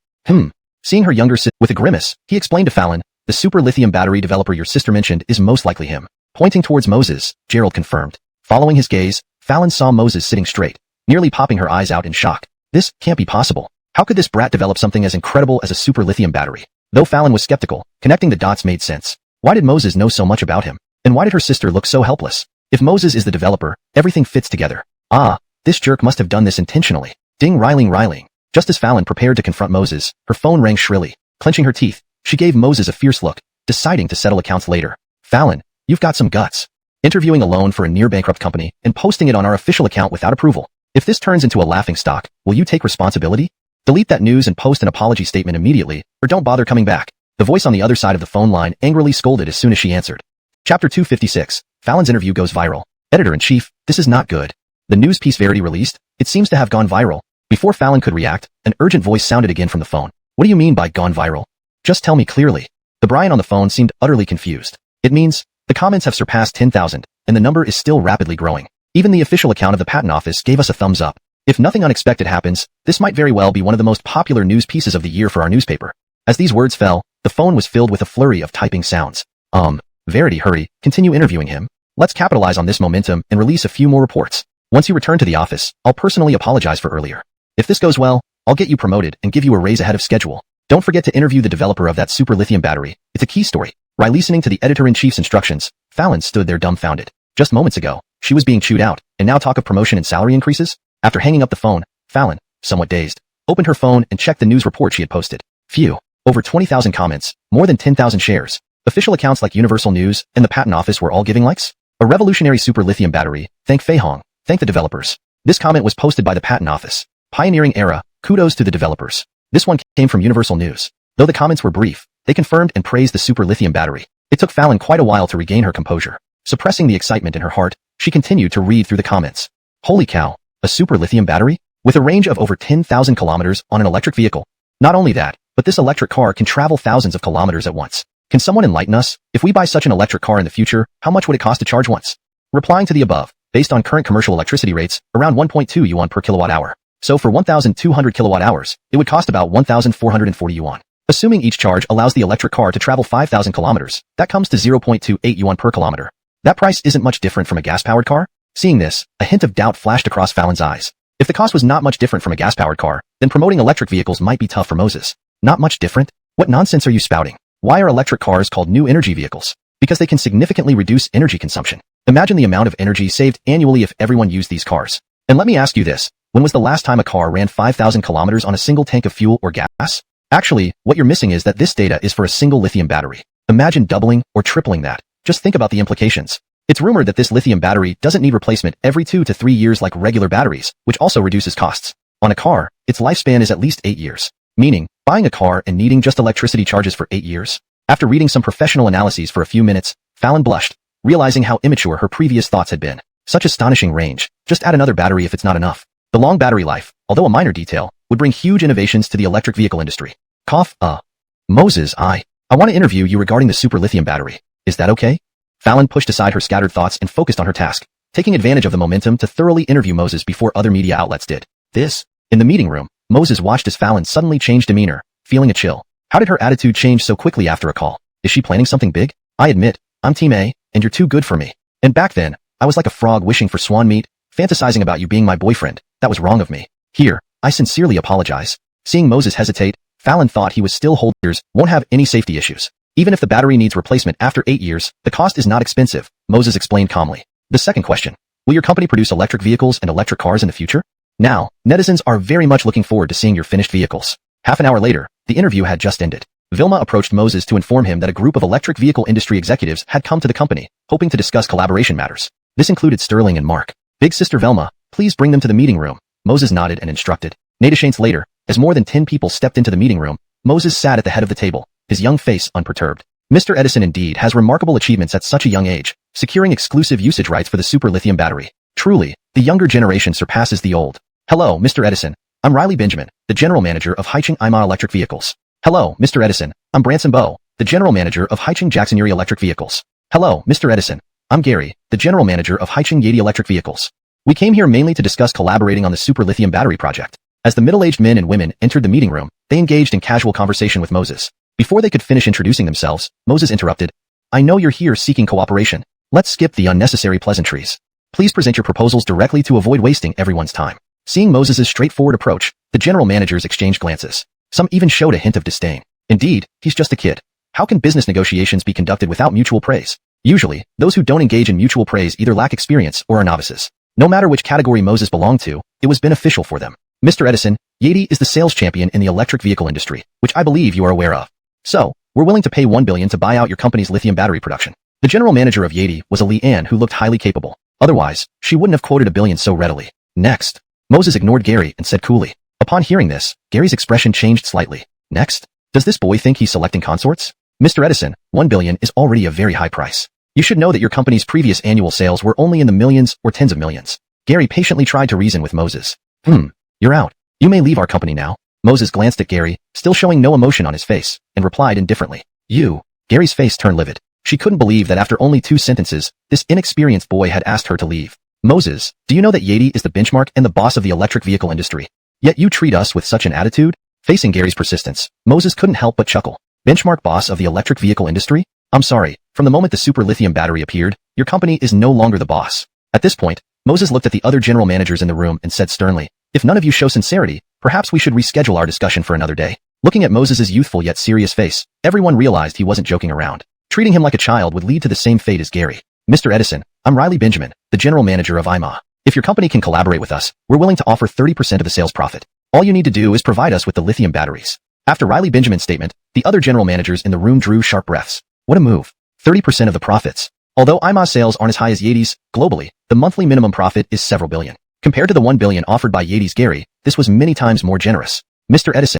Seeing her younger sister with a grimace, he explained to Fallon, the super lithium battery developer your sister mentioned is most likely him. Pointing towards Moses, Gerald confirmed. Following his gaze, Fallon saw Moses sitting straight, nearly popping her eyes out in shock. This can't be possible. How could this brat develop something as incredible as a super lithium battery? Though Fallon was skeptical, connecting the dots made sense. Why did Moses know so much about him? And why did her sister look so helpless? If Moses is the developer, everything fits together. Ah, this jerk must have done this intentionally. Ding riling. Just as Fallon prepared to confront Moses, her phone rang shrilly. Clenching her teeth, she gave Moses a fierce look, deciding to settle accounts later. Fallon, you've got some guts. Interviewing a loan for a near-bankrupt company and posting it on our official account without approval. If this turns into a laughingstock, will you take responsibility? Delete that news and post an apology statement immediately, or don't bother coming back. The voice on the other side of the phone line angrily scolded as soon as she answered. Chapter 256. Fallon's interview goes viral. Editor-in-Chief, this is not good. The news piece Verity released, it seems to have gone viral. Before Fallon could react, an urgent voice sounded again from the phone. What do you mean by gone viral? Just tell me clearly. The Brian on the phone seemed utterly confused. It means, the comments have surpassed 10,000, and the number is still rapidly growing. Even the official account of the patent office gave us a thumbs up. If nothing unexpected happens, this might very well be one of the most popular news pieces of the year for our newspaper. As these words fell, the phone was filled with a flurry of typing sounds. Verity, hurry, continue interviewing him. Let's capitalize on this momentum and release a few more reports. Once you return to the office, I'll personally apologize for earlier. If this goes well, I'll get you promoted and give you a raise ahead of schedule. Don't forget to interview the developer of that super lithium battery. It's a key story. Right, listening to the editor-in-chief's instructions, Fallon stood there dumbfounded. Just moments ago, she was being chewed out, and now talk of promotion and salary increases? After hanging up the phone, Fallon, somewhat dazed, opened her phone and checked the news report she had posted. Phew. Over 20,000 comments, more than 10,000 shares. Official accounts like Universal News and the patent office were all giving likes. A revolutionary super lithium battery. Thank Fei Hong. Thank the developers. This comment was posted by the patent office. Pioneering era. Kudos to the developers. This one came from Universal News. Though the comments were brief, they confirmed and praised the super lithium battery. It took Fallon quite a while to regain her composure. Suppressing the excitement in her heart, she continued to read through the comments. Holy cow. A super lithium battery? With a range of over 10,000 kilometers on an electric vehicle. Not only that, but this electric car can travel thousands of kilometers at once. Can someone enlighten us? If we buy such an electric car in the future, how much would it cost to charge once? Replying to the above, Based on current commercial electricity rates, around 1.2 yuan per kilowatt hour. So for 1,200 kilowatt hours, it would cost about 1,440 yuan. Assuming each charge allows the electric car to travel 5,000 kilometers, that comes to 0.28 yuan per kilometer. That price isn't much different from a gas-powered car? Seeing this, a hint of doubt flashed across Fallon's eyes. If the cost was not much different from a gas-powered car, then promoting electric vehicles might be tough for Moses. Not much different? What nonsense are you spouting? Why are electric cars called new energy vehicles? Because they can significantly reduce energy consumption. Imagine the amount of energy saved annually if everyone used these cars. And let me ask you this, when was the last time a car ran 5,000 kilometers on a single tank of fuel or gas? Actually, what you're missing is that this data is for a single lithium battery. Imagine doubling or tripling that. Just think about the implications. It's rumored that this lithium battery doesn't need replacement every 2 to 3 years like regular batteries, which also reduces costs. On a car, its lifespan is at least 8 years. Meaning, buying a car and needing just electricity charges for 8 years? After reading some professional analyses for a few minutes, Fallon blushed, realizing how immature her previous thoughts had been. Such astonishing range. Just add another battery if it's not enough. The long battery life, although a minor detail, would bring huge innovations to the electric vehicle industry. Moses, I want to interview you regarding the super lithium battery. Is that okay? Fallon pushed aside her scattered thoughts and focused on her task, taking advantage of the momentum to thoroughly interview Moses before other media outlets did. In the meeting room, Moses watched as Fallon suddenly changed demeanor, feeling a chill. How did her attitude change so quickly after a call? Is she planning something big? I admit, I'm Team A, and you're too good for me. And back then, I was like a frog wishing for swan meat, fantasizing about you being my boyfriend. That was wrong of me. Here, I sincerely apologize. Seeing Moses hesitate, Fallon thought he was still holding years, won't have any safety issues. Even if the battery needs replacement after 8 years, the cost is not expensive, Moses explained calmly. The second question. Will your company produce electric vehicles and electric cars in the future? Now, netizens are very much looking forward to seeing your finished vehicles. Half an hour later, the interview had just ended. Vilma approached Moses to inform him that a group of electric vehicle industry executives had come to the company, hoping to discuss collaboration matters. This included Sterling and Mark. Big sister Velma, please bring them to the meeting room. Moses nodded and instructed. Nadeshaints later, as more than 10 people stepped into the meeting room, Moses sat at the head of the table, his young face unperturbed. Mr. Edison indeed has remarkable achievements at such a young age, securing exclusive usage rights for the super lithium battery. Truly, the younger generation surpasses the old. Hello, Mr. Edison. I'm Riley Benjamin, the general manager of Haicheng Ima Electric Vehicles. Hello, Mr. Edison. I'm Branson Bo, the general manager of Haicheng Jackson Yuri Electric Vehicles. Hello, Mr. Edison. I'm Gary, the general manager of Haicheng Yeti Electric Vehicles. We came here mainly to discuss collaborating on the super lithium battery project. As the middle-aged men and women entered the meeting room, they engaged in casual conversation with Moses. Before they could finish introducing themselves, Moses interrupted. I know you're here seeking cooperation. Let's skip the unnecessary pleasantries. Please present your proposals directly to avoid wasting everyone's time. Seeing Moses' straightforward approach, the general managers exchanged glances. Some even showed a hint of disdain. Indeed, he's just a kid. How can business negotiations be conducted without mutual praise? Usually, those who don't engage in mutual praise either lack experience or are novices. No matter which category Moses belonged to, it was beneficial for them. Mr. Edison, Yeti is the sales champion in the electric vehicle industry, which I believe you are aware of. So, we're willing to pay $1 billion to buy out your company's lithium battery production. The general manager of Yeti was a Leanne who looked highly capable. Otherwise, she wouldn't have quoted $1 billion so readily. Next. Moses ignored Gary and said coolly. Upon hearing this, Gary's expression changed slightly. Next? Does this boy think he's selecting consorts? Mr. Edison, $1 billion is already a very high price. You should know that your company's previous annual sales were only in the millions or tens of millions. Gary patiently tried to reason with Moses. You're out. You may leave our company now. Moses glanced at Gary, still showing no emotion on his face, and replied indifferently. You. Gary's face turned livid. She couldn't believe that after only 2 sentences, this inexperienced boy had asked her to leave. Moses, do you know that Yeti is the benchmark and the boss of the electric vehicle industry? Yet you treat us with such an attitude? Facing Gary's persistence, Moses couldn't help but chuckle. Benchmark boss of the electric vehicle industry? I'm sorry, from the moment the super lithium battery appeared, your company is no longer the boss. At this point, Moses looked at the other general managers in the room and said sternly, if none of you show sincerity, perhaps we should reschedule our discussion for another day. Looking at Moses' youthful yet serious face, everyone realized he wasn't joking around. Treating him like a child would lead to the same fate as Gary. Mr. Edison, I'm Riley Benjamin, the general manager of IMA. If your company can collaborate with us, we're willing to offer 30% of the sales profit. All you need to do is provide us with the lithium batteries. After Riley Benjamin's statement, the other general managers in the room drew sharp breaths. What a move. 30% of the profits. Although IMA sales aren't as high as Yeti's, globally, the monthly minimum profit is several billion. Compared to the $1 billion offered by Yeti's Gary, this was many times more generous. Mr. Edison.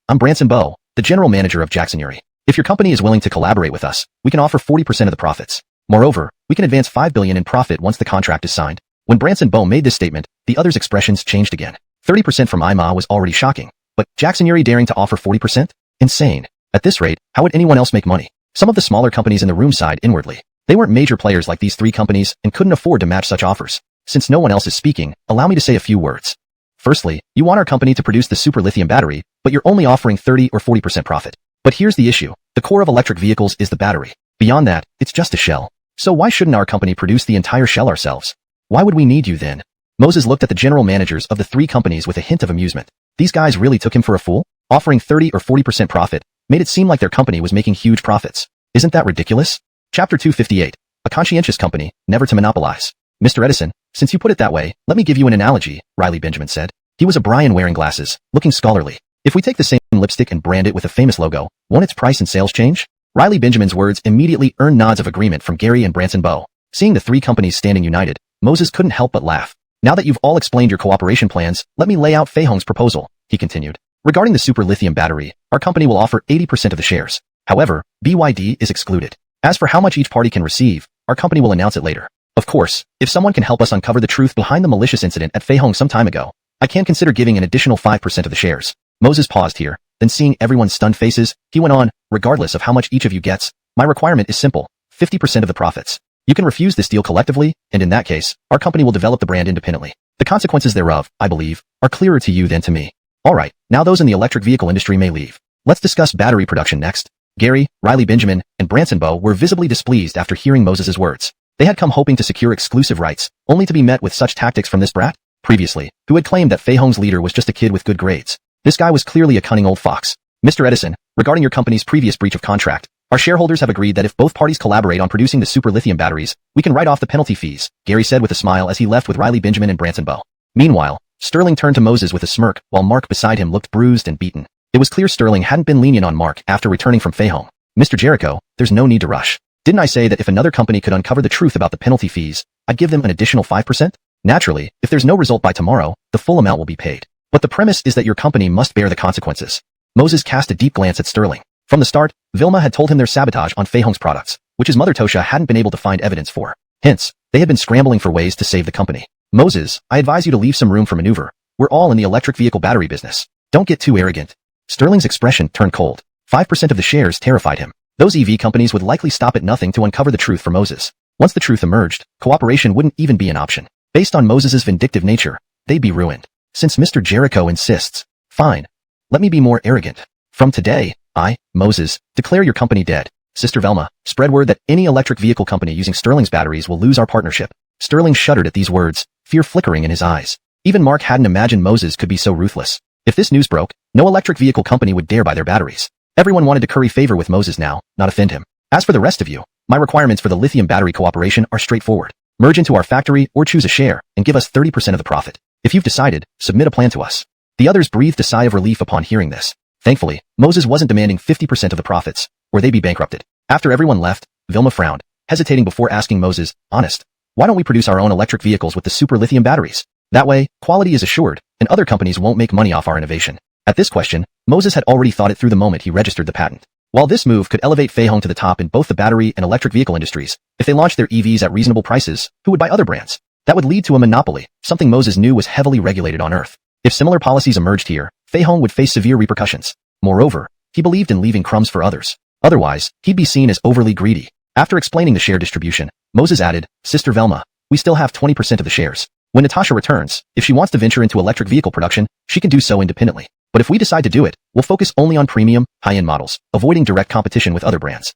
I'm Branson Bo, the general manager of Jackson Yuri. If your company is willing to collaborate with us, we can offer 40% of the profits. Moreover, we can advance $5 billion in profit once the contract is signed. When Branson Bo made this statement, the others' expressions changed again. 30% from IMA was already shocking, but Jackson Yuri daring to offer 40%? Insane. At this rate, how would anyone else make money? Some of the smaller companies in the room sighed inwardly. They weren't major players like these three companies and couldn't afford to match such offers. Since no one else is speaking, allow me to say a few words. Firstly, you want our company to produce the super lithium battery, but you're only offering 30 or 40% profit. But here's the issue. The core of electric vehicles is the battery. Beyond that, it's just a shell. So why shouldn't our company produce the entire shell ourselves? Why would we need you then? Moses looked at the general managers of the three companies with a hint of amusement. These guys really took him for a fool? Offering 30 or 40% profit made it seem like their company was making huge profits. Isn't that ridiculous? Chapter 258. A conscientious company, never to monopolize. Mr. Edison, since you put it that way, let me give you an analogy, Riley Benjamin said. He was a Brian wearing glasses, looking scholarly. If we take the same lipstick and brand it with a famous logo, won't its price and sales change? Riley Benjamin's words immediately earned nods of agreement from Gary and Branson Bow. Seeing the three companies standing united, Moses couldn't help but laugh. Now that you've all explained your cooperation plans, let me lay out Fei Hong's proposal, he continued. Regarding the super lithium battery, our company will offer 80% of the shares. However, BYD is excluded. As for how much each party can receive, our company will announce it later. Of course, if someone can help us uncover the truth behind the malicious incident at Fei Hong some time ago, I can consider giving an additional 5% of the shares. Moses paused here, then seeing everyone's stunned faces, he went on, regardless of how much each of you gets, my requirement is simple, 50% of the profits. You can refuse this deal collectively, and in that case, our company will develop the brand independently. The consequences thereof, I believe, are clearer to you than to me. Alright, now those in the electric vehicle industry may leave. Let's discuss battery production next. Gary, Riley Benjamin, and Branson Bow were visibly displeased after hearing Moses' words. They had come hoping to secure exclusive rights, only to be met with such tactics from this brat. Previously, who had claimed that Fei Hong's leader was just a kid with good grades. This guy was clearly a cunning old fox. Mr. Edison, regarding your company's previous breach of contract, our shareholders have agreed that if both parties collaborate on producing the super lithium batteries, we can write off the penalty fees, Gary said with a smile as he left with Riley Benjamin and Branson Bow. Meanwhile, Sterling turned to Moses with a smirk, while Mark beside him looked bruised and beaten. It was clear Sterling hadn't been lenient on Mark after returning from Fei Hong. Mr. Jericho, there's no need to rush. Didn't I say that if another company could uncover the truth about the penalty fees, I'd give them an additional 5%? Naturally, if there's no result by tomorrow, the full amount will be paid. But the premise is that your company must bear the consequences. Moses cast a deep glance at Sterling. From the start, Vilma had told him their sabotage on Fei Hong's products, which his mother Tosha hadn't been able to find evidence for. Hence, they had been scrambling for ways to save the company. Moses, I advise you to leave some room for maneuver. We're all in the electric vehicle battery business. Don't get too arrogant. Sterling's expression turned cold. 5% of the shares terrified him. Those EV companies would likely stop at nothing to uncover the truth for Moses. Once the truth emerged, cooperation wouldn't even be an option. Based on Moses's vindictive nature, they'd be ruined. Since Mr. Jericho insists, fine. Let me be more arrogant. From today, I, Moses, declare your company dead. Sister Velma, spread word that any electric vehicle company using Sterling's batteries will lose our partnership. Sterling shuddered at these words, fear flickering in his eyes. Even Mark hadn't imagined Moses could be so ruthless. If this news broke, no electric vehicle company would dare buy their batteries. Everyone wanted to curry favor with Moses now, not offend him. As for the rest of you, my requirements for the lithium battery cooperation are straightforward. Merge into our factory or choose a share and give us 30% of the profit. If you've decided, submit a plan to us. The others breathed a sigh of relief upon hearing this. Thankfully, Moses wasn't demanding 50% of the profits, or they'd be bankrupted. After everyone left, Vilma frowned, hesitating before asking Moses, honest, why don't we produce our own electric vehicles with the super lithium batteries? That way, quality is assured, and other companies won't make money off our innovation. At this question, Moses had already thought it through the moment he registered the patent. While this move could elevate Fei Hong to the top in both the battery and electric vehicle industries, if they launched their EVs at reasonable prices, who would buy other brands? That would lead to a monopoly, something Moses knew was heavily regulated on Earth. If similar policies emerged here, Fei Hong would face severe repercussions. Moreover, he believed in leaving crumbs for others. Otherwise, he'd be seen as overly greedy. After explaining the share distribution, Moses added, Sister Velma, we still have 20% of the shares. When Natasha returns, if she wants to venture into electric vehicle production, she can do so independently. But if we decide to do it, we'll focus only on premium, high-end models, avoiding direct competition with other brands.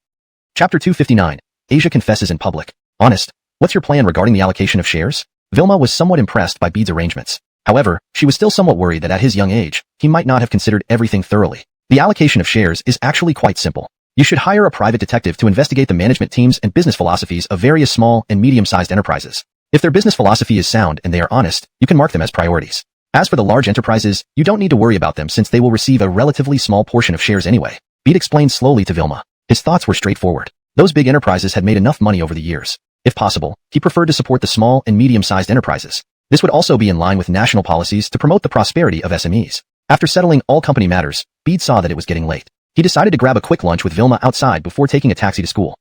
Chapter 259. Asia confesses in public. Honest, what's your plan regarding the allocation of shares? Vilma was somewhat impressed by Bede's arrangements. However, she was still somewhat worried that at his young age, he might not have considered everything thoroughly. The allocation of shares is actually quite simple. You should hire a private detective to investigate the management teams and business philosophies of various small and medium-sized enterprises. If their business philosophy is sound and they are honest, you can mark them as priorities. As for the large enterprises, you don't need to worry about them since they will receive a relatively small portion of shares anyway. Bede explained slowly to Vilma. His thoughts were straightforward. Those big enterprises had made enough money over the years. If possible, he preferred to support the small and medium-sized enterprises. This would also be in line with national policies to promote the prosperity of SMEs. After settling all company matters, Bede saw that it was getting late. He decided to grab a quick lunch with Vilma outside before taking a taxi to school.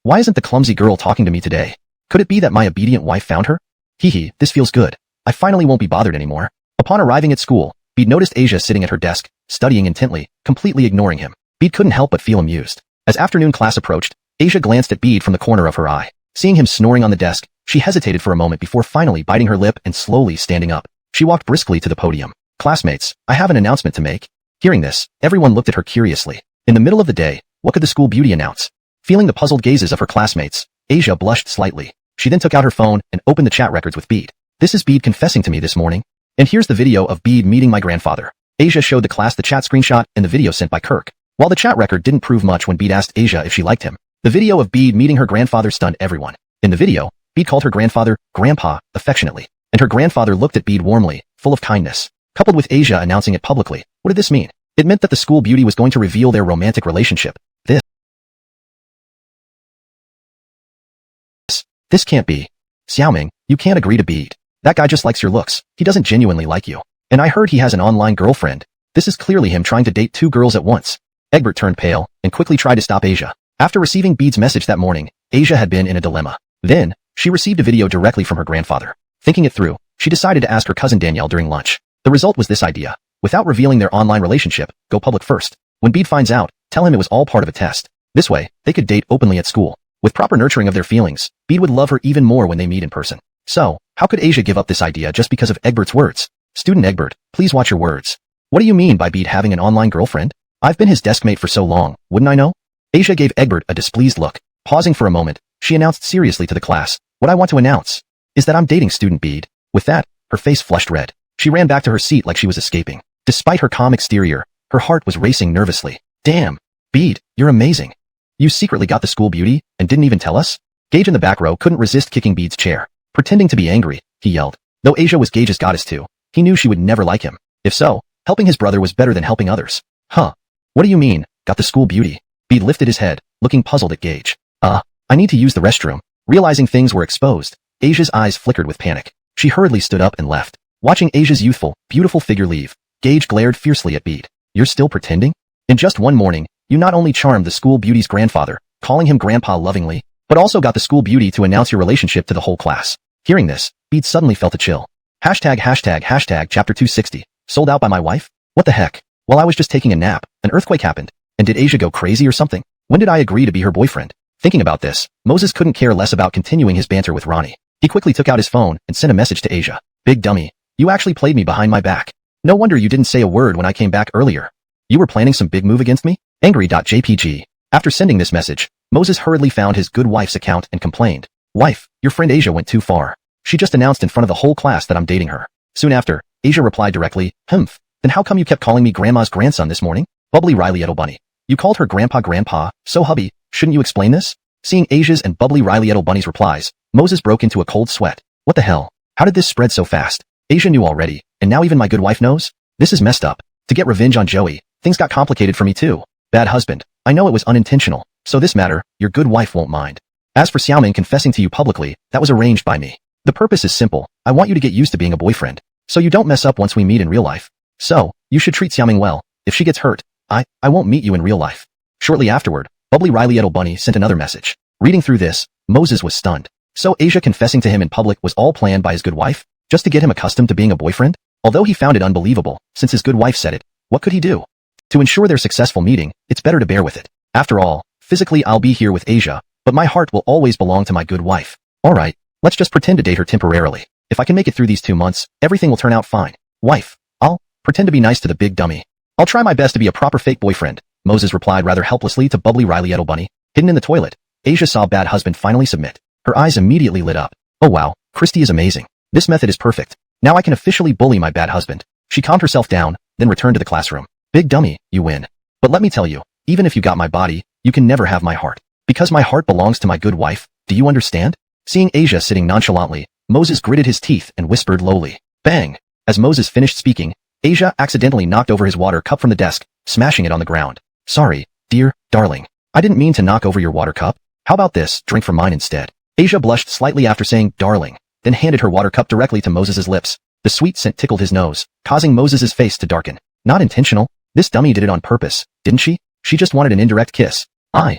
Why isn't the clumsy girl talking to me today? Could it be that my obedient wife found her? Hee, this feels good. I finally won't be bothered anymore. Upon arriving at school, Bede noticed Asia sitting at her desk, studying intently, completely ignoring him. Bede couldn't help but feel amused. As afternoon class approached, Asia glanced at Bede from the corner of her eye. Seeing him snoring on the desk, she hesitated for a moment before finally biting her lip and slowly standing up. She walked briskly to the podium. "Classmates, I have an announcement to make." Hearing this, everyone looked at her curiously. In the middle of the day, what could the school beauty announce? Feeling the puzzled gazes of her classmates, Asia blushed slightly. She then took out her phone and opened the chat records with Bede. "This is Bede confessing to me this morning. And here's the video of Bede meeting my grandfather." Asia showed the class the chat screenshot and the video sent by Kirk. While the chat record didn't prove much when Bede asked Asia if she liked him, the video of Bede meeting her grandfather stunned everyone. In the video, Bede called her grandfather Grandpa affectionately, and her grandfather looked at Bede warmly, full of kindness. Coupled with Asia announcing it publicly, what did this mean? It meant that the school beauty was going to reveal their romantic relationship. This can't be. Xiaoming, you can't agree to Bede. That guy just likes your looks. He doesn't genuinely like you. And I heard he has an online girlfriend. This is clearly him trying to date two girls at once. Egbert turned pale and quickly tried to stop Asia. After receiving Bede's message that morning, Asia had been in a dilemma. Then, she received a video directly from her grandfather. Thinking it through, she decided to ask her cousin Danielle during lunch. The result was this idea. Without revealing their online relationship, go public first. When Bede finds out, tell him it was all part of a test. This way, they could date openly at school. With proper nurturing of their feelings, Bede would love her even more when they meet in person. So, how could Asia give up this idea just because of Egbert's words? Student Egbert, please watch your words. What do you mean by Bede having an online girlfriend? I've been his deskmate for so long, wouldn't I know? Asia gave Egbert a displeased look. Pausing for a moment, she announced seriously to the class, "What I want to announce is that I'm dating student Bede." With that, her face flushed red. She ran back to her seat like she was escaping. Despite her calm exterior, her heart was racing nervously. "Damn, Bede, you're amazing. You secretly got the school beauty and didn't even tell us?" Gage in the back row couldn't resist kicking Bede's chair. Pretending to be angry, he yelled. Though Asia was Gage's goddess too, he knew she would never like him. If so, helping his brother was better than helping others. Huh. What do you mean, got the school beauty? Bede lifted his head, looking puzzled at Gage. I need to use the restroom. Realizing things were exposed, Asia's eyes flickered with panic. She hurriedly stood up and left. Watching Asia's youthful, beautiful figure leave, Gage glared fiercely at Bede. "You're still pretending? In just one morning, you not only charmed the school beauty's grandfather, calling him grandpa lovingly, but also got the school beauty to announce your relationship to the whole class." Hearing this, Bede suddenly felt a chill. Hashtag chapter 260. Sold out by my wife? What the heck? While I was just taking a nap, an earthquake happened. And did Asia go crazy or something? When did I agree to be her boyfriend? Thinking about this, Moses couldn't care less about continuing his banter with Ronnie. He quickly took out his phone and sent a message to Asia. "Big dummy. You actually played me behind my back. No wonder you didn't say a word when I came back earlier. You were planning some big move against me? Angry.jpg. After sending this message, Moses hurriedly found his good wife's account and complained. "Wife, your friend Asia went too far. She just announced in front of the whole class that I'm dating her." Soon after, Asia replied directly, "Humph. Then how come you kept calling me grandma's grandson this morning?" Bubbly Riley Bunny. "You called her grandpa, so hubby, shouldn't you explain this?" Seeing Asia's and Bubbly Riley Bunny's replies, Moses broke into a cold sweat. What the hell? How did this spread so fast? Asia knew already, and now even my good wife knows? This is messed up. To get revenge on Joey, things got complicated for me too. Bad husband. I know it was unintentional, so this matter, your good wife won't mind. As for Xiaoming confessing to you publicly, that was arranged by me. The purpose is simple. I want you to get used to being a boyfriend, so you don't mess up once we meet in real life. So, you should treat Xiaoming well. If she gets hurt, I won't meet you in real life. Shortly afterward, Bubbly Riley Bunny sent another message. Reading through this, Moses was stunned. So Asia confessing to him in public was all planned by his good wife? Just to get him accustomed to being a boyfriend? Although he found it unbelievable, since his good wife said it, what could he do? To ensure their successful meeting, it's better to bear with it. After all, physically I'll be here with Asia, but my heart will always belong to my good wife. Alright, let's just pretend to date her temporarily. If I can make it through these 2 months, everything will turn out fine. Wife, I'll pretend to be nice to the big dummy. I'll try my best to be a proper fake boyfriend, Moses replied rather helplessly to Bubbly Riley Bunny. Hidden in the toilet, Asia saw bad husband finally submit. Her eyes immediately lit up. Oh wow, Christy is amazing. This method is perfect. Now I can officially bully my bad husband. She calmed herself down, then returned to the classroom. Big dummy, you win. But let me tell you, even if you got my body, you can never have my heart. Because my heart belongs to my good wife, do you understand? Seeing Asia sitting nonchalantly, Moses gritted his teeth and whispered lowly. Bang! As Moses finished speaking, Asia accidentally knocked over his water cup from the desk, smashing it on the ground. Sorry, dear, darling. I didn't mean to knock over your water cup. How about this, drink from mine instead? Asia blushed slightly after saying darling, then handed her water cup directly to Moses's lips. The sweet scent tickled his nose, causing Moses's face to darken. Not intentional. This dummy did it on purpose, didn't she? She just wanted an indirect kiss. I.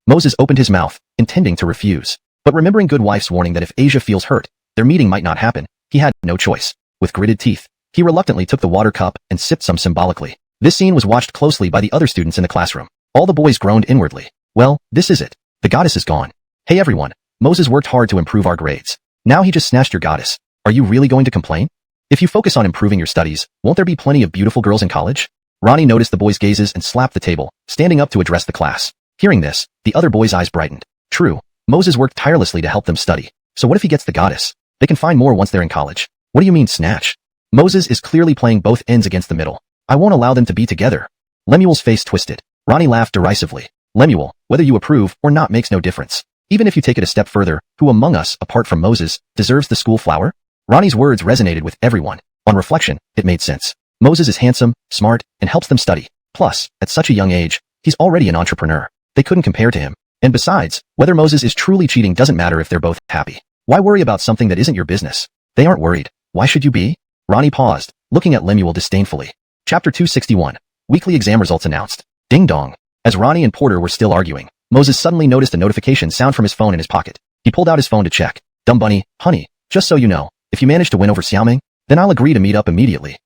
Moses opened his mouth, intending to refuse. But remembering good wife's warning that if Asia feels hurt, their meeting might not happen, he had no choice. With gritted teeth, he reluctantly took the water cup and sipped some symbolically. This scene was watched closely by the other students in the classroom. All the boys groaned inwardly. Well, this is it. The goddess is gone. Hey everyone, Moses worked hard to improve our grades. Now he just snatched your goddess. Are you really going to complain? If you focus on improving your studies, won't there be plenty of beautiful girls in college? Ronnie noticed the boys' gazes and slapped the table, standing up to address the class. Hearing this, the other boys' eyes brightened. True, Moses worked tirelessly to help them study. So what if he gets the goddess? They can find more once they're in college. What do you mean snatch? Moses is clearly playing both ends against the middle. I won't allow them to be together. Lemuel's face twisted. Ronnie laughed derisively. Lemuel, whether you approve or not makes no difference. Even if you take it a step further, who among us, apart from Moses, deserves the school flower? Ronnie's words resonated with everyone. On reflection, it made sense. Moses is handsome, smart, and helps them study. Plus, at such a young age, he's already an entrepreneur. They couldn't compare to him. And besides, whether Moses is truly cheating doesn't matter if they're both happy. Why worry about something that isn't your business? They aren't worried. Why should you be? Ronnie paused, looking at Lemuel disdainfully. Chapter 261. Weekly exam results announced. Ding dong. As Ronnie and Porter were still arguing, Moses suddenly noticed a notification sound from his phone in his pocket. He pulled out his phone to check. Dumb bunny, honey, just so you know, if you manage to win over Xiaoming, then I'll agree to meet up immediately.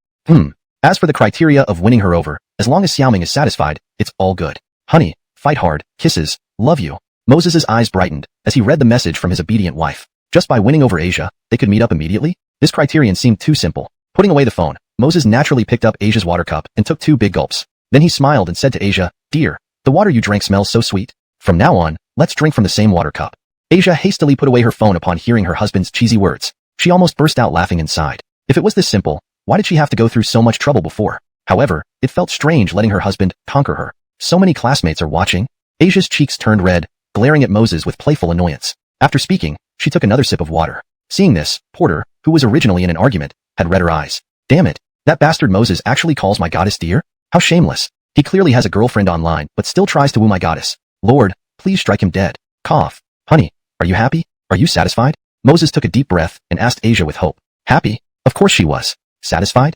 As for the criteria of winning her over, as long as Xiaoming is satisfied, it's all good. Honey, fight hard, kisses, love you. Moses's eyes brightened as he read the message from his obedient wife. Just by winning over Asia, they could meet up immediately? This criterion seemed too simple. Putting away the phone, Moses naturally picked up Asia's water cup and took 2 big gulps. Then he smiled and said to Asia, "Dear, the water you drank smells so sweet. From now on, let's drink from the same water cup." Asia hastily put away her phone upon hearing her husband's cheesy words. She almost burst out laughing inside. If it was this simple, why did she have to go through so much trouble before? However, it felt strange letting her husband conquer her. So many classmates are watching. Asia's cheeks turned red, glaring at Moses with playful annoyance. After speaking, she took another sip of water. Seeing this, Porter, who was originally in an argument, had red her eyes. Damn it, that bastard Moses actually calls my goddess dear? How shameless. He clearly has a girlfriend online, but still tries to woo my goddess. Lord, please strike him dead. Cough. Honey, are you happy? Are you satisfied? Moses took a deep breath and asked Asia with hope. Happy? Of course she was. Satisfied?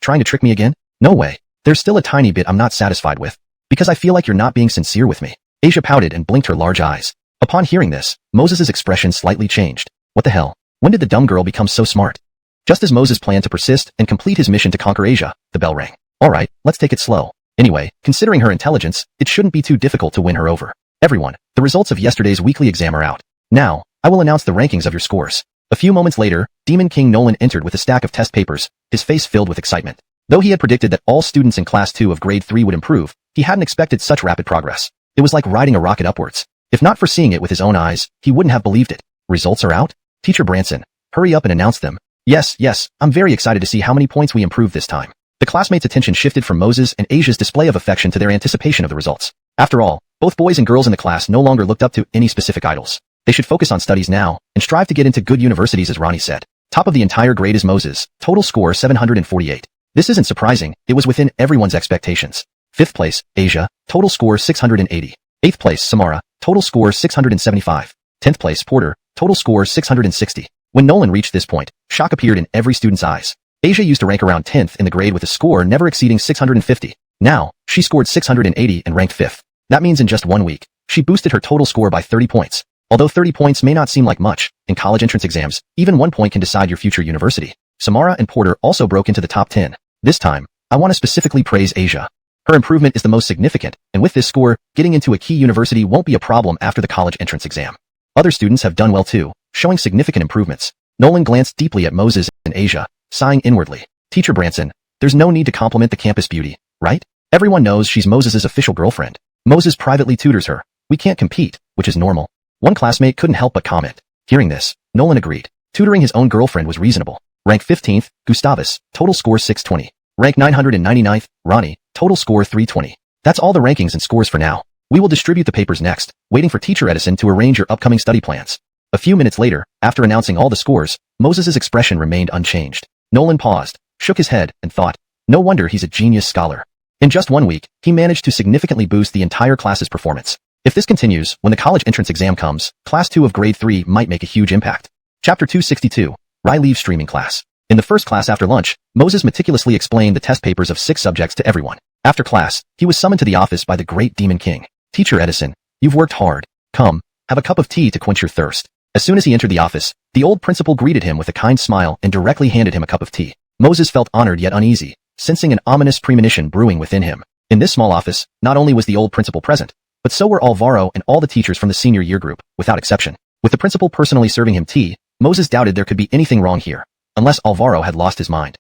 Trying to trick me again? No way. There's still a tiny bit I'm not satisfied with. Because I feel like you're not being sincere with me. Asia pouted and blinked her large eyes. Upon hearing this, Moses's expression slightly changed. What the hell? When did the dumb girl become so smart? Just as Moses planned to persist and complete his mission to conquer Asia, the bell rang. Alright, let's take it slow. Anyway, considering her intelligence, it shouldn't be too difficult to win her over. Everyone, the results of yesterday's weekly exam are out. Now, I will announce the rankings of your scores. A few moments later, Demon King Nolan entered with a stack of test papers, his face filled with excitement. Though he had predicted that all students in Class 2 of Grade 3 would improve, he hadn't expected such rapid progress. It was like riding a rocket upwards. If not for seeing it with his own eyes, he wouldn't have believed it. Results are out? Teacher Branson, hurry up and announce them. Yes, I'm very excited to see how many points we improved this time. The classmates' attention shifted from Moses and Asia's display of affection to their anticipation of the results. After all, both boys and girls in the class no longer looked up to any specific idols. They should focus on studies now, and strive to get into good universities as Ronnie said. Top of the entire grade is Moses, total score 748. This isn't surprising, it was within everyone's expectations. 5th place, Asia, total score 680. 8th place, Samara, total score 675. 10th place, Porter, total score 660. When Nolan reached this point, shock appeared in every student's eyes. Asia used to rank around 10th in the grade with a score never exceeding 650. Now, she scored 680 and ranked 5th. That means in just 1 week, she boosted her total score by 30 points. Although 30 points may not seem like much, in college entrance exams, even 1 point can decide your future university. Samara and Porter also broke into the top 10. This time, I want to specifically praise Asia. Her improvement is the most significant, and with this score, getting into a key university won't be a problem after the college entrance exam. Other students have done well too, showing significant improvements. Nolan glanced deeply at Moses and Asia, sighing inwardly. Teacher Branson, there's no need to compliment the campus beauty, right? Everyone knows she's Moses's official girlfriend. Moses privately tutors her. We can't compete, which is normal. One classmate couldn't help but comment. Hearing this, Nolan agreed. Tutoring his own girlfriend was reasonable. Rank 15th, Gustavus, total score 620. Rank 999th, Ronnie, total score 320. That's all the rankings and scores for now. We will distribute the papers next, waiting for Teacher Edison to arrange your upcoming study plans. A few minutes later, after announcing all the scores, Moses's expression remained unchanged. Nolan paused, shook his head, and thought, no wonder he's a genius scholar. In just 1 week, he managed to significantly boost the entire class's performance. If this continues, when the college entrance exam comes, Class 2 of Grade 3 might make a huge impact. Chapter 262. Rai leaves streaming class. In the first class after lunch, Moses meticulously explained the test papers of 6 subjects to everyone. After class, he was summoned to the office by the great Demon King. Teacher Edison, you've worked hard. Come, have a cup of tea to quench your thirst. As soon as he entered the office, the old principal greeted him with a kind smile and directly handed him a cup of tea. Moses felt honored yet uneasy, sensing an ominous premonition brewing within him. In this small office, not only was the old principal present, but so were Alvaro and all the teachers from the senior year group, without exception. With the principal personally serving him tea, Moses doubted there could be anything wrong here, unless Alvaro had lost his mind.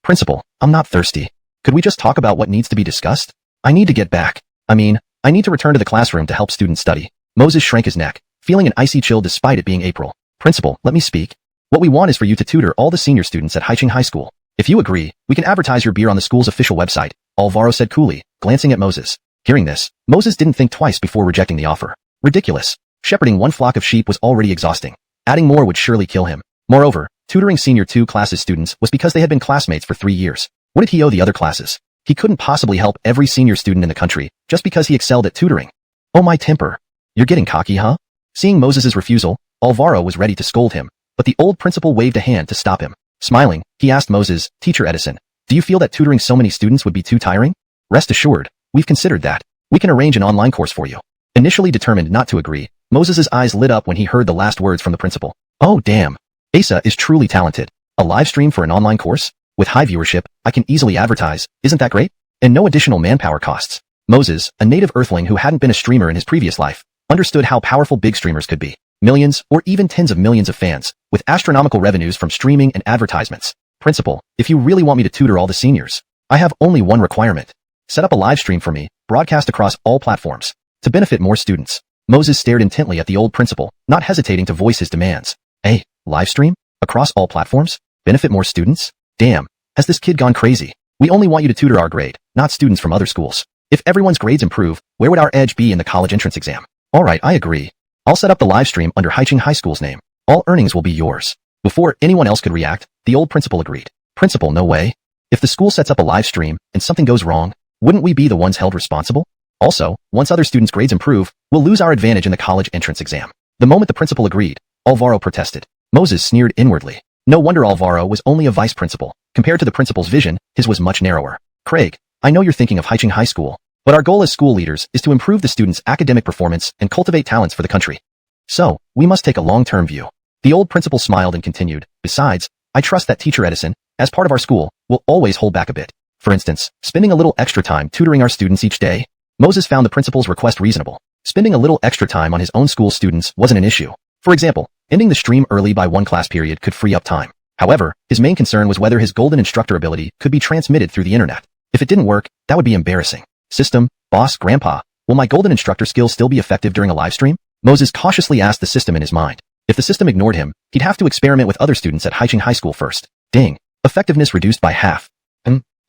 Principal, I'm not thirsty. Could we just talk about what needs to be discussed? I need to get back. I need to return to the classroom to help students study. Moses shrank his neck, feeling an icy chill despite it being April. Principal, let me speak. What we want is for you to tutor all the senior students at Haicheng High School. If you agree, we can advertise your beer on the school's official website, Alvaro said coolly, glancing at Moses. Hearing this, Moses didn't think twice before rejecting the offer. Ridiculous. Shepherding one flock of sheep was already exhausting. Adding more would surely kill him. Moreover, tutoring senior 2 classes students was because they had been classmates for 3 years. What did he owe the other classes? He couldn't possibly help every senior student in the country just because he excelled at tutoring. Oh my temper. You're getting cocky, huh? Seeing Moses's refusal, Alvaro was ready to scold him, but the old principal waved a hand to stop him. Smiling, he asked Moses, Teacher Edison, do you feel that tutoring so many students would be too tiring? Rest assured, we've considered that. We can arrange an online course for you. Initially determined not to agree, Moses's eyes lit up when he heard the last words from the principal. Oh damn. Asa is truly talented. A live stream for an online course? With high viewership, I can easily advertise, isn't that great? And no additional manpower costs. Moses, a native earthling who hadn't been a streamer in his previous life, understood how powerful big streamers could be. Millions, or even tens of millions of fans, with astronomical revenues from streaming and advertisements. Principal, if you really want me to tutor all the seniors, I have only one requirement. Set up a live stream for me, broadcast across all platforms, to benefit more students. Moses stared intently at the old principal, not hesitating to voice his demands. Hey, live stream? Across all platforms? Benefit more students? Damn, has this kid gone crazy? We only want you to tutor our grade, not students from other schools. If everyone's grades improve, where would our edge be in the college entrance exam? Alright, I agree. I'll set up the live stream under Haicheng High School's name. All earnings will be yours. Before anyone else could react, the old principal agreed. Principal, no way. If the school sets up a live stream and something goes wrong, wouldn't we be the ones held responsible? Also, once other students' grades improve, we'll lose our advantage in the college entrance exam. The moment the principal agreed, Alvaro protested. Moses sneered inwardly. No wonder Alvaro was only a vice principal. Compared to the principal's vision, his was much narrower. Craig, I know you're thinking of Haicheng High School, but our goal as school leaders is to improve the students' academic performance and cultivate talents for the country. So, we must take a long-term view. The old principal smiled and continued, besides, I trust that Teacher Edison, as part of our school, will always hold back a bit. For instance, spending a little extra time tutoring our students each day. Moses found the principal's request reasonable. Spending a little extra time on his own school students wasn't an issue. For example, ending the stream early by one class period could free up time. However, his main concern was whether his golden instructor ability could be transmitted through the internet. If it didn't work, that would be embarrassing. System, boss, grandpa, will my golden instructor skills still be effective during a live stream? Moses cautiously asked the system in his mind. If the system ignored him, he'd have to experiment with other students at Haicheng High School first. Ding. Effectiveness reduced by half.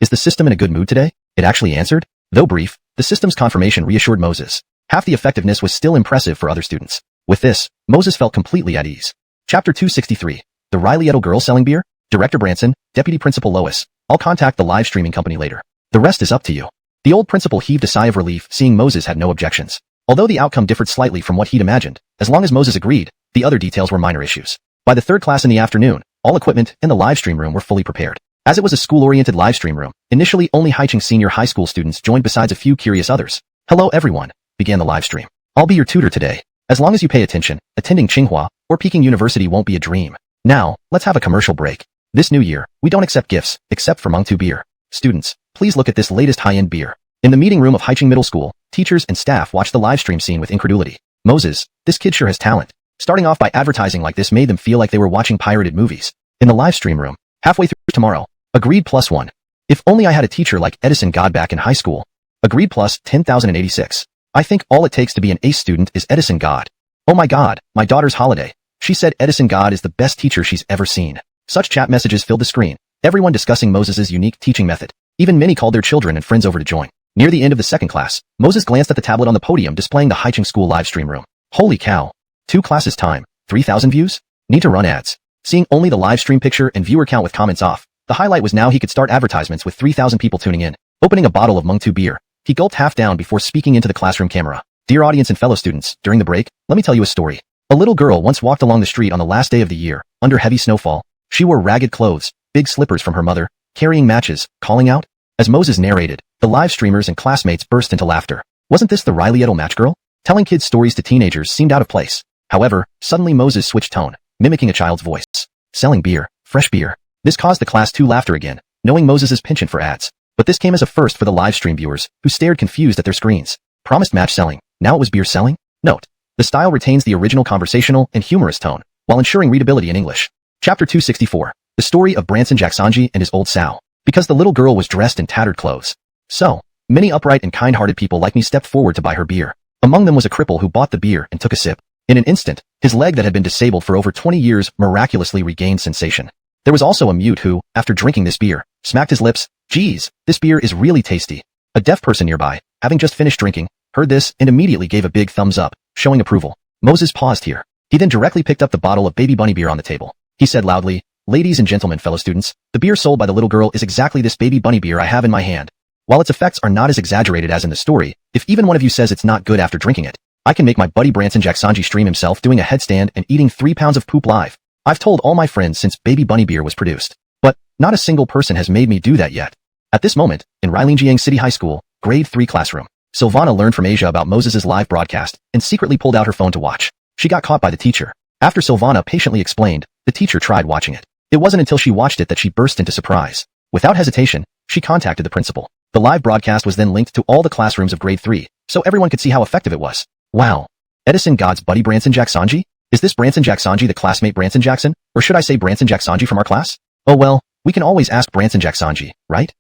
Is the system in a good mood today? It actually answered. Though brief, the system's confirmation reassured Moses. Half the effectiveness was still impressive for other students. With this, Moses felt completely at ease. Chapter 263. The Riley Edel girl selling beer? Director Branson, Deputy Principal Lois. I'll contact the live streaming company later. The rest is up to you. The old principal heaved a sigh of relief seeing Moses had no objections. Although the outcome differed slightly from what he'd imagined, as long as Moses agreed, the other details were minor issues. By the third class in the afternoon, all equipment in the live stream room were fully prepared. As it was a school-oriented live stream room, initially only Haicheng Senior High School students joined besides a few curious others. Hello everyone, began the live stream. I'll be your tutor today. As long as you pay attention, attending Tsinghua or Peking University won't be a dream. Now, let's have a commercial break. This new year, we don't accept gifts, except for Mengtu beer. Students, please look at this latest high-end beer. In the meeting room of Haicheng Middle School, teachers and staff watched the live stream scene with incredulity. Moses, this kid sure has talent. Starting off by advertising like this made them feel like they were watching pirated movies. In the live stream room, halfway through tomorrow, agreed +1. If only I had a teacher like Edison God back in high school. Agreed plus 10,086. I think all it takes to be an ace student is Edison God. Oh my God, my daughter's holiday. She said Edison God is the best teacher she's ever seen. Such chat messages filled the screen, everyone discussing Moses's unique teaching method. Even many called their children and friends over to join. Near the end of the second class, Moses glanced at the tablet on the podium displaying the Haicheng School live stream room. Holy cow. 2 classes time, 3,000 views? Need to run ads. Seeing only the live stream picture and viewer count with comments off, the highlight was now he could start advertisements with 3,000 people tuning in. Opening a bottle of Mengtu beer, he gulped half down before speaking into the classroom camera. Dear audience and fellow students, during the break, let me tell you a story. A little girl once walked along the street on the last day of the year, under heavy snowfall. She wore ragged clothes, big slippers from her mother, carrying matches, calling out. As Moses narrated, the live streamers and classmates burst into laughter. Wasn't this the Riley Edel match girl? Telling kids' stories to teenagers seemed out of place. However, suddenly Moses switched tone, mimicking a child's voice. Selling beer, fresh beer. This caused the class to laughter again, knowing Moses's penchant for ads. But this came as a first for the live stream viewers, who stared confused at their screens. Promised match selling. Now it was beer selling? Note: the style retains the original conversational and humorous tone, while ensuring readability in English. Chapter 264. The story of Branson Jacksanji and his old sow. Because the little girl was dressed in tattered clothes. So, many upright and kind-hearted people like me stepped forward to buy her beer. Among them was a cripple who bought the beer and took a sip. In an instant, his leg that had been disabled for over 20 years miraculously regained sensation. There was also a mute who, after drinking this beer, smacked his lips. Geez, this beer is really tasty. A deaf person nearby, having just finished drinking, heard this and immediately gave a big thumbs up, showing approval. Moses paused here. He then directly picked up the bottle of Baby Bunny beer on the table. He said loudly, "Ladies and gentlemen, fellow students, the beer sold by the little girl is exactly this Baby Bunny beer I have in my hand. While its effects are not as exaggerated as in the story, if even one of you says it's not good after drinking it, I can make my buddy Branson Jacksanji stream himself doing a headstand and eating 3 pounds of poop live. I've told all my friends since Baby Bunny beer was produced. But, not a single person has made me do that yet." At this moment, in Railingjiang City High School, grade 3 classroom, Silvana learned from Asia about Moses' live broadcast and secretly pulled out her phone to watch. She got caught by the teacher. After Silvana patiently explained, the teacher tried watching it. It wasn't until she watched it that she burst into surprise. Without hesitation, she contacted the principal. The live broadcast was then linked to all the classrooms of grade 3, so everyone could see how effective it was. Wow. Edison God's buddy Branson Jacksanji? Is this Branson Jacksanji the classmate Branson Jackson? Or should I say Branson Jacksanji from our class? Oh well, we can always ask Branson Jacksanji, right?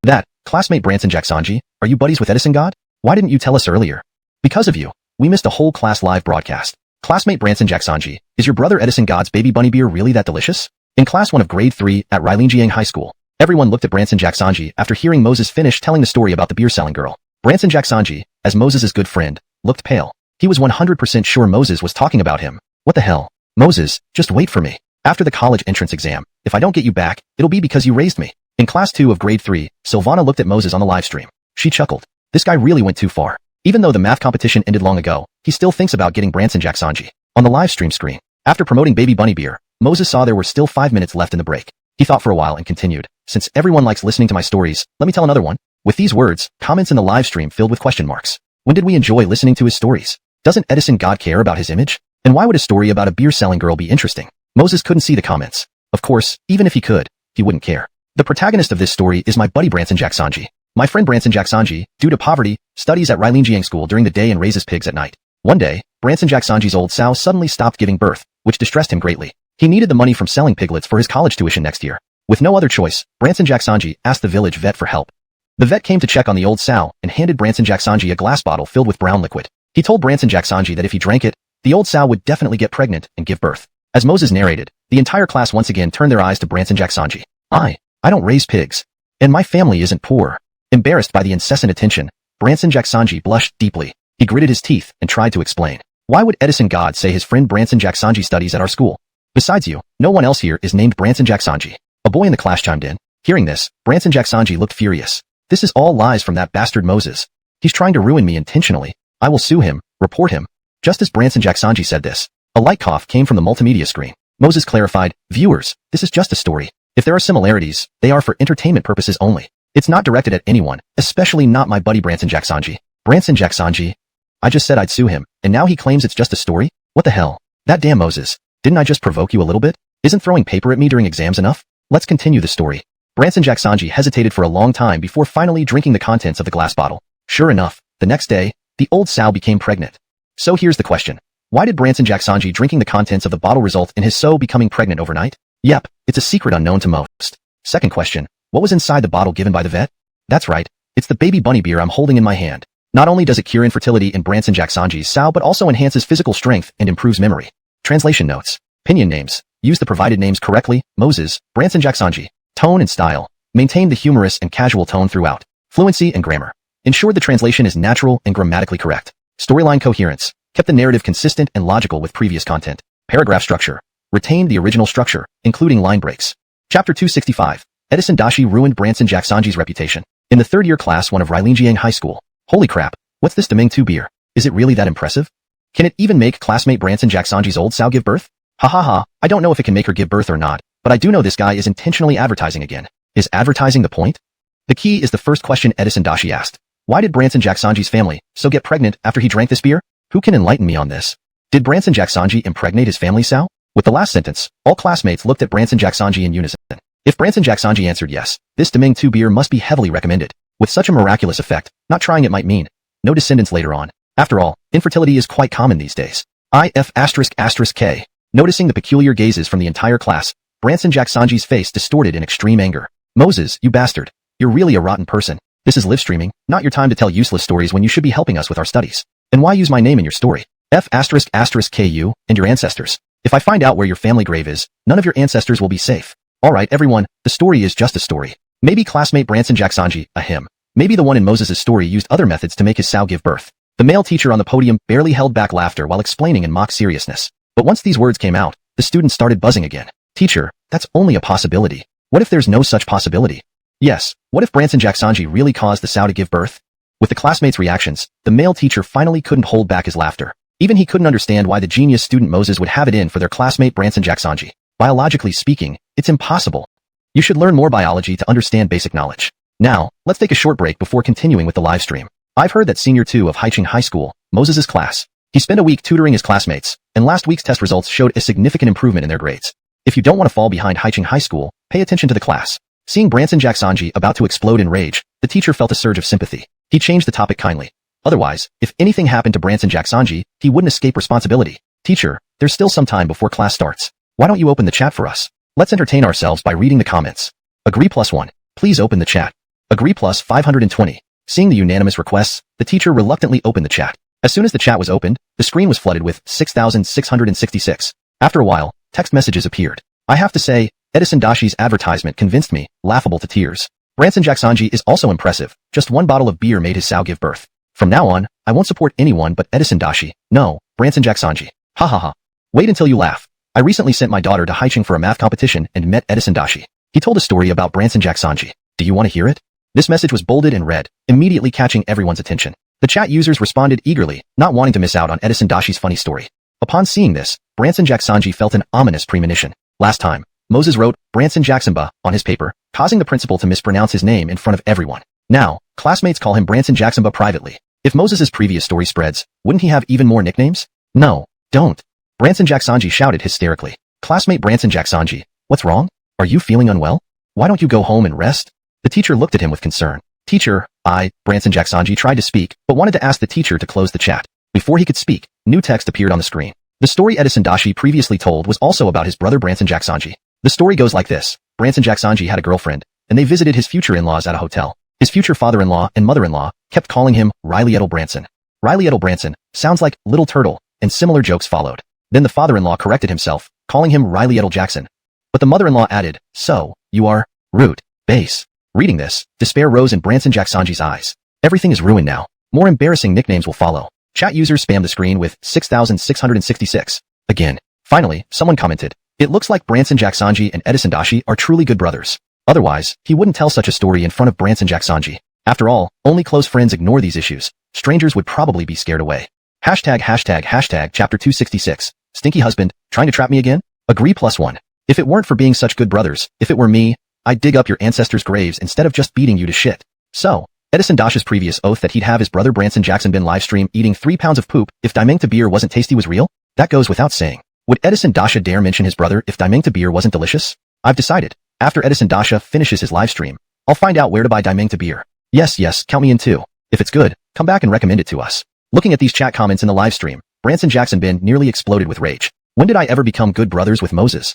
That, classmate Branson Jacksanji, are you buddies with Edison God? Why didn't you tell us earlier? Because of you, we missed a whole class live broadcast. Classmate Branson Jacksanji, is your brother Edison God's Baby Bunny beer really that delicious? In class 1 of grade 3 at Railingjiang High School, everyone looked at Branson Jacksanji after hearing Moses finish telling the story about the beer-selling girl. Branson Jacksanji, as Moses' good friend, looked pale. He was 100% sure Moses was talking about him. What the hell? Moses, just wait for me. After the college entrance exam, if I don't get you back, it'll be because you raised me. In class 2 of grade 3, Silvana looked at Moses on the live stream. She chuckled. This guy really went too far. Even though the math competition ended long ago, he still thinks about getting Branson Jacksanji. On the live stream screen, after promoting Baby Bunny beer, Moses saw there were still 5 minutes left in the break. He thought for a while and continued, "Since everyone likes listening to my stories, let me tell another one." With these words, comments in the live stream filled with question marks. When did we enjoy listening to his stories? Doesn't Edison God care about his image? And why would a story about a beer-selling girl be interesting? Moses couldn't see the comments. Of course, even if he could, he wouldn't care. The protagonist of this story is my buddy Branson Jacksanji. My friend Branson Jacksanji, due to poverty, studies at Railingjiang School during the day and raises pigs at night. One day, Branson Jacksanji's old sow suddenly stopped giving birth, which distressed him greatly. He needed the money from selling piglets for his college tuition next year. With no other choice, Branson Jacksanji asked the village vet for help. The vet came to check on the old sow and handed Branson Jacksanji a glass bottle filled with brown liquid. He told Branson Jacksanji that if he drank it, the old sow would definitely get pregnant and give birth. As Moses narrated, the entire class once again turned their eyes to Branson Jacksanji. I don't raise pigs. And my family isn't poor. Embarrassed by the incessant attention, Branson Jacksanji blushed deeply. He gritted his teeth and tried to explain. Why would Edison God say his friend Branson Jacksanji studies at our school? Besides you, no one else here is named Branson Jacksanji. A boy in the class chimed in. Hearing this, Branson Jacksanji looked furious. This is all lies from that bastard Moses. He's trying to ruin me intentionally. I will sue him, report him. Just as Branson Jacksanji said this, a light cough came from the multimedia screen. Moses clarified, "Viewers, this is just a story. If there are similarities, they are for entertainment purposes only. It's not directed at anyone, especially not my buddy Branson Jacksanji." Branson Jacksanji? I just said I'd sue him, and now he claims it's just a story? What the hell? That damn Moses. Didn't I just provoke you a little bit? Isn't throwing paper at me during exams enough? Let's continue the story. Branson Jacksanji hesitated for a long time before finally drinking the contents of the glass bottle. Sure enough, the next day, the old sow became pregnant. So here's the question. Why did Branson Jacksanji drinking the contents of the bottle result in his sow becoming pregnant overnight? Yep, it's a secret unknown to most. Second question. What was inside the bottle given by the vet? That's right. It's the Baby Bunny beer I'm holding in my hand. Not only does it cure infertility in Branson Jacksanji's sow but also enhances physical strength and improves memory. Translation notes. Pinyin names. Use the provided names correctly. Moses, Branson Jacksanji. Tone and style. Maintain the humorous and casual tone throughout. Fluency and grammar. Ensure the translation is natural and grammatically correct. Storyline coherence. Kept the narrative consistent and logical with previous content. Paragraph structure. Retained the original structure, including line breaks. Chapter 265. Edison Dashi ruined Branson Jacksanji's reputation. In the third-year class 1 of Railingjiang High School. Holy crap, what's this Deming 2 beer? Is it really that impressive? Can it even make classmate Branson Jacksanji's old sow give birth? Ha ha ha, I don't know if it can make her give birth or not, but I do know this guy is intentionally advertising again. Is advertising the point? The key is the first question Edison Dashi asked. Why did Branson Jacksanji's family so get pregnant after he drank this beer? Who can enlighten me on this? Did Branson Jacksanji impregnate his family sow? With the last sentence, all classmates looked at Branson Jacksanji in unison. If Branson Jacksanji answered yes, this Deming 2 beer must be heavily recommended. With such a miraculous effect, not trying it might mean no descendants later on. After all, infertility is quite common these days. K. Noticing the peculiar gazes from the entire class, Branson Jacksanji's face distorted in extreme anger. Moses, you bastard. You're really a rotten person. This is live streaming, not your time to tell useless stories when you should be helping us with our studies. And why use my name in your story? KU and your ancestors. If I find out where your family grave is, none of your ancestors will be safe. Alright everyone, the story is just a story. Maybe classmate Branson Jacksanji, a him. Maybe the one in Moses' story used other methods to make his sow give birth. The male teacher on the podium barely held back laughter while explaining in mock seriousness. But once these words came out, the students started buzzing again. Teacher, that's only a possibility. What if there's no such possibility? Yes, what if Branson Jacksanji really caused the sow to give birth? With the classmates' reactions, the male teacher finally couldn't hold back his laughter. Even he couldn't understand why the genius student Moses would have it in for their classmate Branson Jacksanji. Biologically speaking, it's impossible. You should learn more biology to understand basic knowledge. Now, let's take a short break before continuing with the live stream. I've heard that Senior 2 of Haicheng High School, Moses' class. He spent a week tutoring his classmates, and last week's test results showed a significant improvement in their grades. If you don't want to fall behind Haicheng High School, pay attention to the class. Seeing Branson Jacksanji about to explode in rage, the teacher felt a surge of sympathy. He changed the topic kindly. Otherwise, if anything happened to Branson Jacksanji, he wouldn't escape responsibility. Teacher, there's still some time before class starts. Why don't you open the chat for us? Let's entertain ourselves by reading the comments. Agree +1. Please open the chat. Agree +520. Seeing the unanimous requests, the teacher reluctantly opened the chat. As soon as the chat was opened, the screen was flooded with 6,666. After a while, text messages appeared. I have to say, Edison Dashi's advertisement convinced me, laughable to tears. Branson Jacksanji is also impressive. Just one bottle of beer made his sow give birth. From now on, I won't support anyone but Edison Dashi. No, Branson Jacksanji. Ha ha ha. Wait until you laugh. I recently sent my daughter to Haicheng for a math competition and met Edison Dashi. He told a story about Branson Jacksanji. Do you want to hear it? This message was bolded and read, immediately catching everyone's attention. The chat users responded eagerly, not wanting to miss out on Edison Dashi's funny story. Upon seeing this, Branson Jacksanji felt an ominous premonition. Last time, Moses wrote Branson Jacksonba on his paper, causing the principal to mispronounce his name in front of everyone. Now, classmates call him Branson Jacksonba privately. If Moses' previous story spreads, wouldn't he have even more nicknames? No, don't. Branson Jacksanji shouted hysterically. Classmate Branson Jacksanji, what's wrong? Are you feeling unwell? Why don't you go home and rest? The teacher looked at him with concern. Teacher, Branson Jacksanji tried to speak, but wanted to ask the teacher to close the chat. Before he could speak, new text appeared on the screen. The story Edison Dashi previously told was also about his brother Branson Jacksanji. The story goes like this. Branson Jacksanji had a girlfriend, and they visited his future in-laws at a hotel. His future father-in-law and mother-in-law kept calling him Riley Edel Branson. Riley Edel Branson sounds like Little Turtle, and similar jokes followed. Then the father-in-law corrected himself, calling him Riley Edel Jackson. But the mother-in-law added, so, you are, root, base. Reading this, despair rose in Branson Jacksanji's eyes. Everything is ruined now. More embarrassing nicknames will follow. Chat users spammed the screen with 6,666. Again. Finally, someone commented, it looks like Branson Jacksanji and Edison Dashi are truly good brothers. Otherwise, he wouldn't tell such a story in front of Branson Jacksanji. After all, only close friends ignore these issues. Strangers would probably be scared away. Hashtag chapter 266. Stinky husband, trying to trap me again? Agree +1. If it weren't for being such good brothers, if it were me, I'd dig up your ancestors' graves instead of just beating you to shit. So, Edison Dashi's previous oath that he'd have his brother Branson Jackson bin livestream eating 3 pounds of poop if Daimeng to beer wasn't tasty was real? That goes without saying. Would Edison Dasha dare mention his brother if Daimeng to beer wasn't delicious? I've decided. After Edison Dasha finishes his livestream, I'll find out where to buy Daimeng to beer. Yes, count me in too. If it's good, come back and recommend it to us. Looking at these chat comments in the livestream, Branson Jackson bin nearly exploded with rage. When did I ever become good brothers with Moses?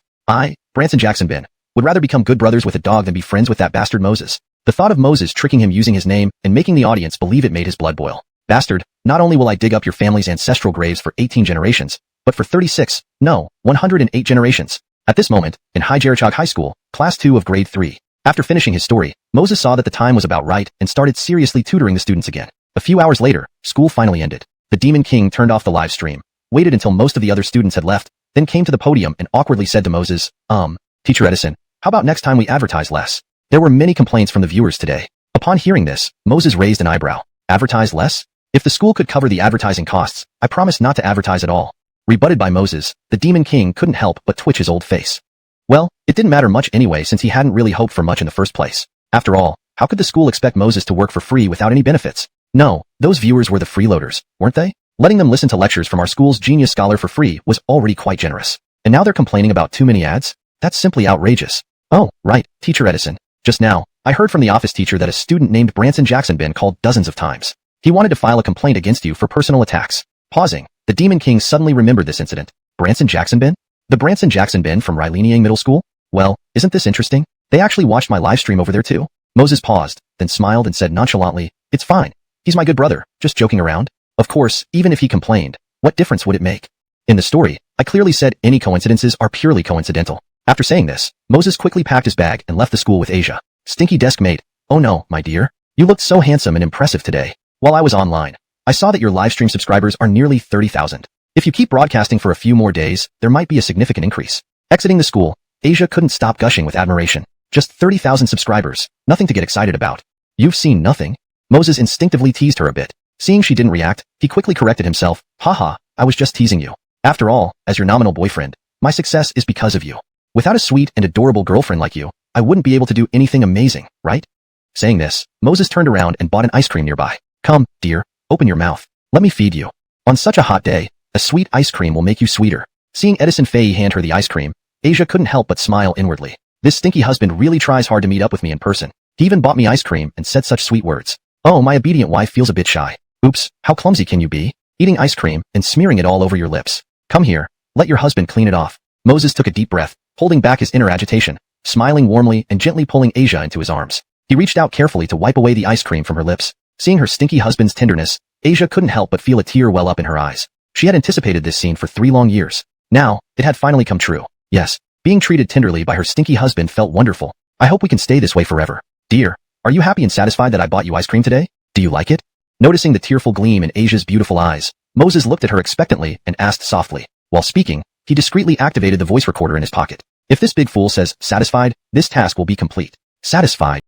Branson Jackson bin, would rather become good brothers with a dog than be friends with that bastard Moses. The thought of Moses tricking him using his name and making the audience believe it made his blood boil. Bastard, not only will I dig up your family's ancestral graves for 18 generations, but for 108 generations. At this moment, in Haicheng High School, Class 2 of Grade 3. After finishing his story, Moses saw that the time was about right and started seriously tutoring the students again. A few hours later, school finally ended. The Demon King turned off the live stream, waited until most of the other students had left, then came to the podium and awkwardly said to Moses, Teacher Edison, how about next time we advertise less? There were many complaints from the viewers today. Upon hearing this, Moses raised an eyebrow. Advertise less? If the school could cover the advertising costs, I promise not to advertise at all. Rebutted by Moses, the Demon King couldn't help but twitch his old face. Well, it didn't matter much anyway since he hadn't really hoped for much in the first place. After all, how could the school expect Moses to work for free without any benefits? No, those viewers were the freeloaders, weren't they? Letting them listen to lectures from our school's genius scholar for free was already quite generous. And now they're complaining about too many ads? That's simply outrageous. Oh, right, Teacher Edison. Just now, I heard from the office teacher that a student named Branson Jackson been called dozens of times. He wanted to file a complaint against you for personal attacks. Pausing, the Demon King suddenly remembered this incident. Branson Jackson bin? The Branson Jackson bin from Ryleniang Middle School? Well, isn't this interesting? They actually watched my live stream over there too. Moses paused, then smiled and said nonchalantly, "It's fine. He's my good brother, just joking around." Of course, even if he complained, what difference would it make? In the story, I clearly said any coincidences are purely coincidental. After saying this, Moses quickly packed his bag and left the school with Asia. Stinky desk mate. "Oh no, my dear. You looked so handsome and impressive today. While I was online, I saw that your livestream subscribers are nearly 30,000. If you keep broadcasting for a few more days, there might be a significant increase." Exiting the school, Asia couldn't stop gushing with admiration. Just 30,000 subscribers, nothing to get excited about. "You've seen nothing?" Moses instinctively teased her a bit. Seeing she didn't react, he quickly corrected himself. "Haha, I was just teasing you. After all, as your nominal boyfriend, my success is because of you. Without a sweet and adorable girlfriend like you, I wouldn't be able to do anything amazing, right?" Saying this, Moses turned around and bought an ice cream nearby. "Come, dear, open your mouth. Let me feed you. On such a hot day, a sweet ice cream will make you sweeter." Seeing Edison Faye hand her the ice cream, Asia couldn't help but smile inwardly. This stinky husband really tries hard to meet up with me in person. He even bought me ice cream and said such sweet words. Oh, my obedient wife feels a bit shy. Oops, how clumsy can you be? Eating ice cream and smearing it all over your lips. Come here, let your husband clean it off. Moses took a deep breath, holding back his inner agitation, smiling warmly and gently pulling Asia into his arms. He reached out carefully to wipe away the ice cream from her lips. Seeing her stinky husband's tenderness, Asia couldn't help but feel a tear well up in her eyes. She had anticipated this scene for 3 long years. Now, it had finally come true. Yes, being treated tenderly by her stinky husband felt wonderful. I hope we can stay this way forever. Dear, are you happy and satisfied that I bought you ice cream today? Do you like it? Noticing the tearful gleam in Asia's beautiful eyes, Moses looked at her expectantly and asked softly. While speaking, he discreetly activated the voice recorder in his pocket. If this big fool says satisfied, this task will be complete. Satisfied?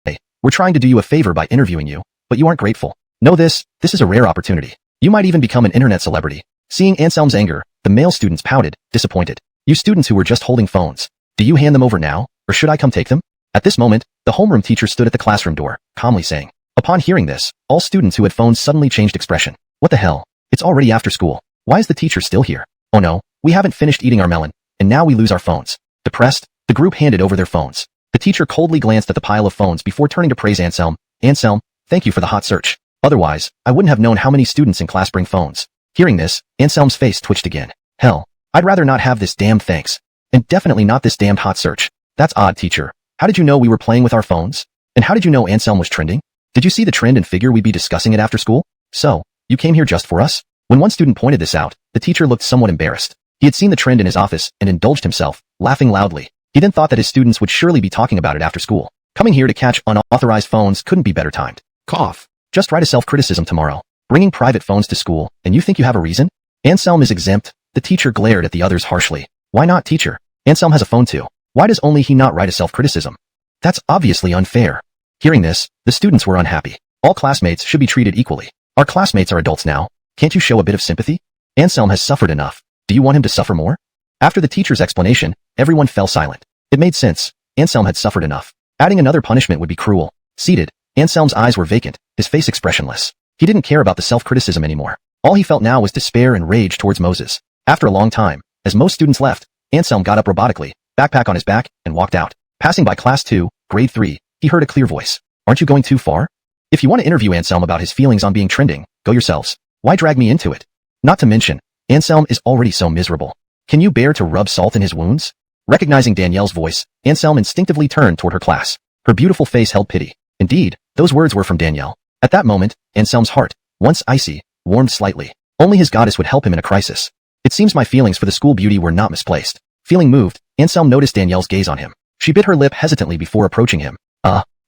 Hey, we're trying to do you a favor by interviewing you, but you aren't grateful. Know this is a rare opportunity. You might even become an internet celebrity. Seeing Anselm's anger, the male students pouted, disappointed. You students who were just holding phones, do you hand them over now, or should I come take them? At this moment, the homeroom teacher stood at the classroom door, calmly saying. Upon hearing this, all students who had phones suddenly changed expression. What the hell? It's already after school. Why is the teacher still here? Oh no, we haven't finished eating our melon, and now we lose our phones. Depressed, the group handed over their phones. The teacher coldly glanced at the pile of phones before turning to praise Anselm. Anselm, thank you for the hot search. Otherwise, I wouldn't have known how many students in class bring phones. Hearing this, Anselm's face twitched again. Hell, I'd rather not have this damned thanks. And definitely not this damned hot search. That's odd, teacher. How did you know we were playing with our phones? And how did you know Anselm was trending? Did you see the trend and figure we'd be discussing it after school? So, you came here just for us? When one student pointed this out, the teacher looked somewhat embarrassed. He had seen the trend in his office and indulged himself, laughing loudly. He then thought that his students would surely be talking about it after school. Coming here to catch unauthorized phones couldn't be better timed. Cough. Just write a self-criticism tomorrow. Bringing private phones to school, and you think you have a reason? Anselm is exempt. The teacher glared at the others harshly. Why not, teacher? Anselm has a phone too. Why does only he not write a self-criticism? That's obviously unfair. Hearing this, the students were unhappy. All classmates should be treated equally. Our classmates are adults now. Can't you show a bit of sympathy? Anselm has suffered enough. Do you want him to suffer more? After the teacher's explanation, everyone fell silent. It made sense. Anselm had suffered enough. Adding another punishment would be cruel. Seated, Anselm's eyes were vacant, his face expressionless. He didn't care about the self-criticism anymore. All he felt now was despair and rage towards Moses. After a long time, as most students left, Anselm got up robotically, backpack on his back, and walked out. Passing by class 2, grade 3, he heard a clear voice. Aren't you going too far? If you want to interview Anselm about his feelings on being trending, go yourselves. Why drag me into it? Not to mention, Anselm is already so miserable. Can you bear to rub salt in his wounds? Recognizing Danielle's voice, Anselm instinctively turned toward her class. Her beautiful face held pity. Indeed, those words were from Danielle. At that moment, Anselm's heart, once icy, warmed slightly. Only his goddess would help him in a crisis. It seems my feelings for the school beauty were not misplaced. Feeling moved, Anselm noticed Danielle's gaze on him. She bit her lip hesitantly before approaching him.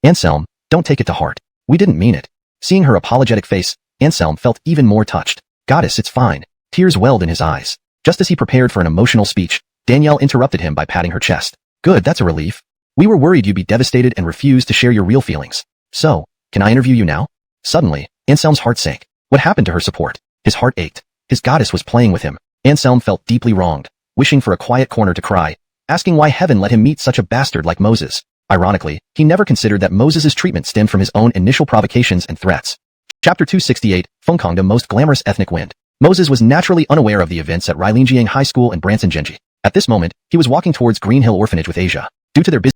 Anselm, don't take it to heart. We didn't mean it. Seeing her apologetic face, Anselm felt even more touched. Goddess, it's fine. Tears welled in his eyes. Just as he prepared for an emotional speech, Danielle interrupted him by patting her chest. Good, that's a relief. We were worried you'd be devastated and refused to share your real feelings. So, can I interview you now? Suddenly, Anselm's heart sank. What happened to her support? His heart ached. His goddess was playing with him. Anselm felt deeply wronged, wishing for a quiet corner to cry, asking why heaven let him meet such a bastard like Moses. Ironically, he never considered that Moses' treatment stemmed from his own initial provocations and threats. Chapter 268, Fengkongda Most Glamorous Ethnic Wind. Moses was naturally unaware of the events at Ryleniang High School and Branson Genji. At this moment, he was walking towards Green Hill Orphanage with Asia. Due to their busy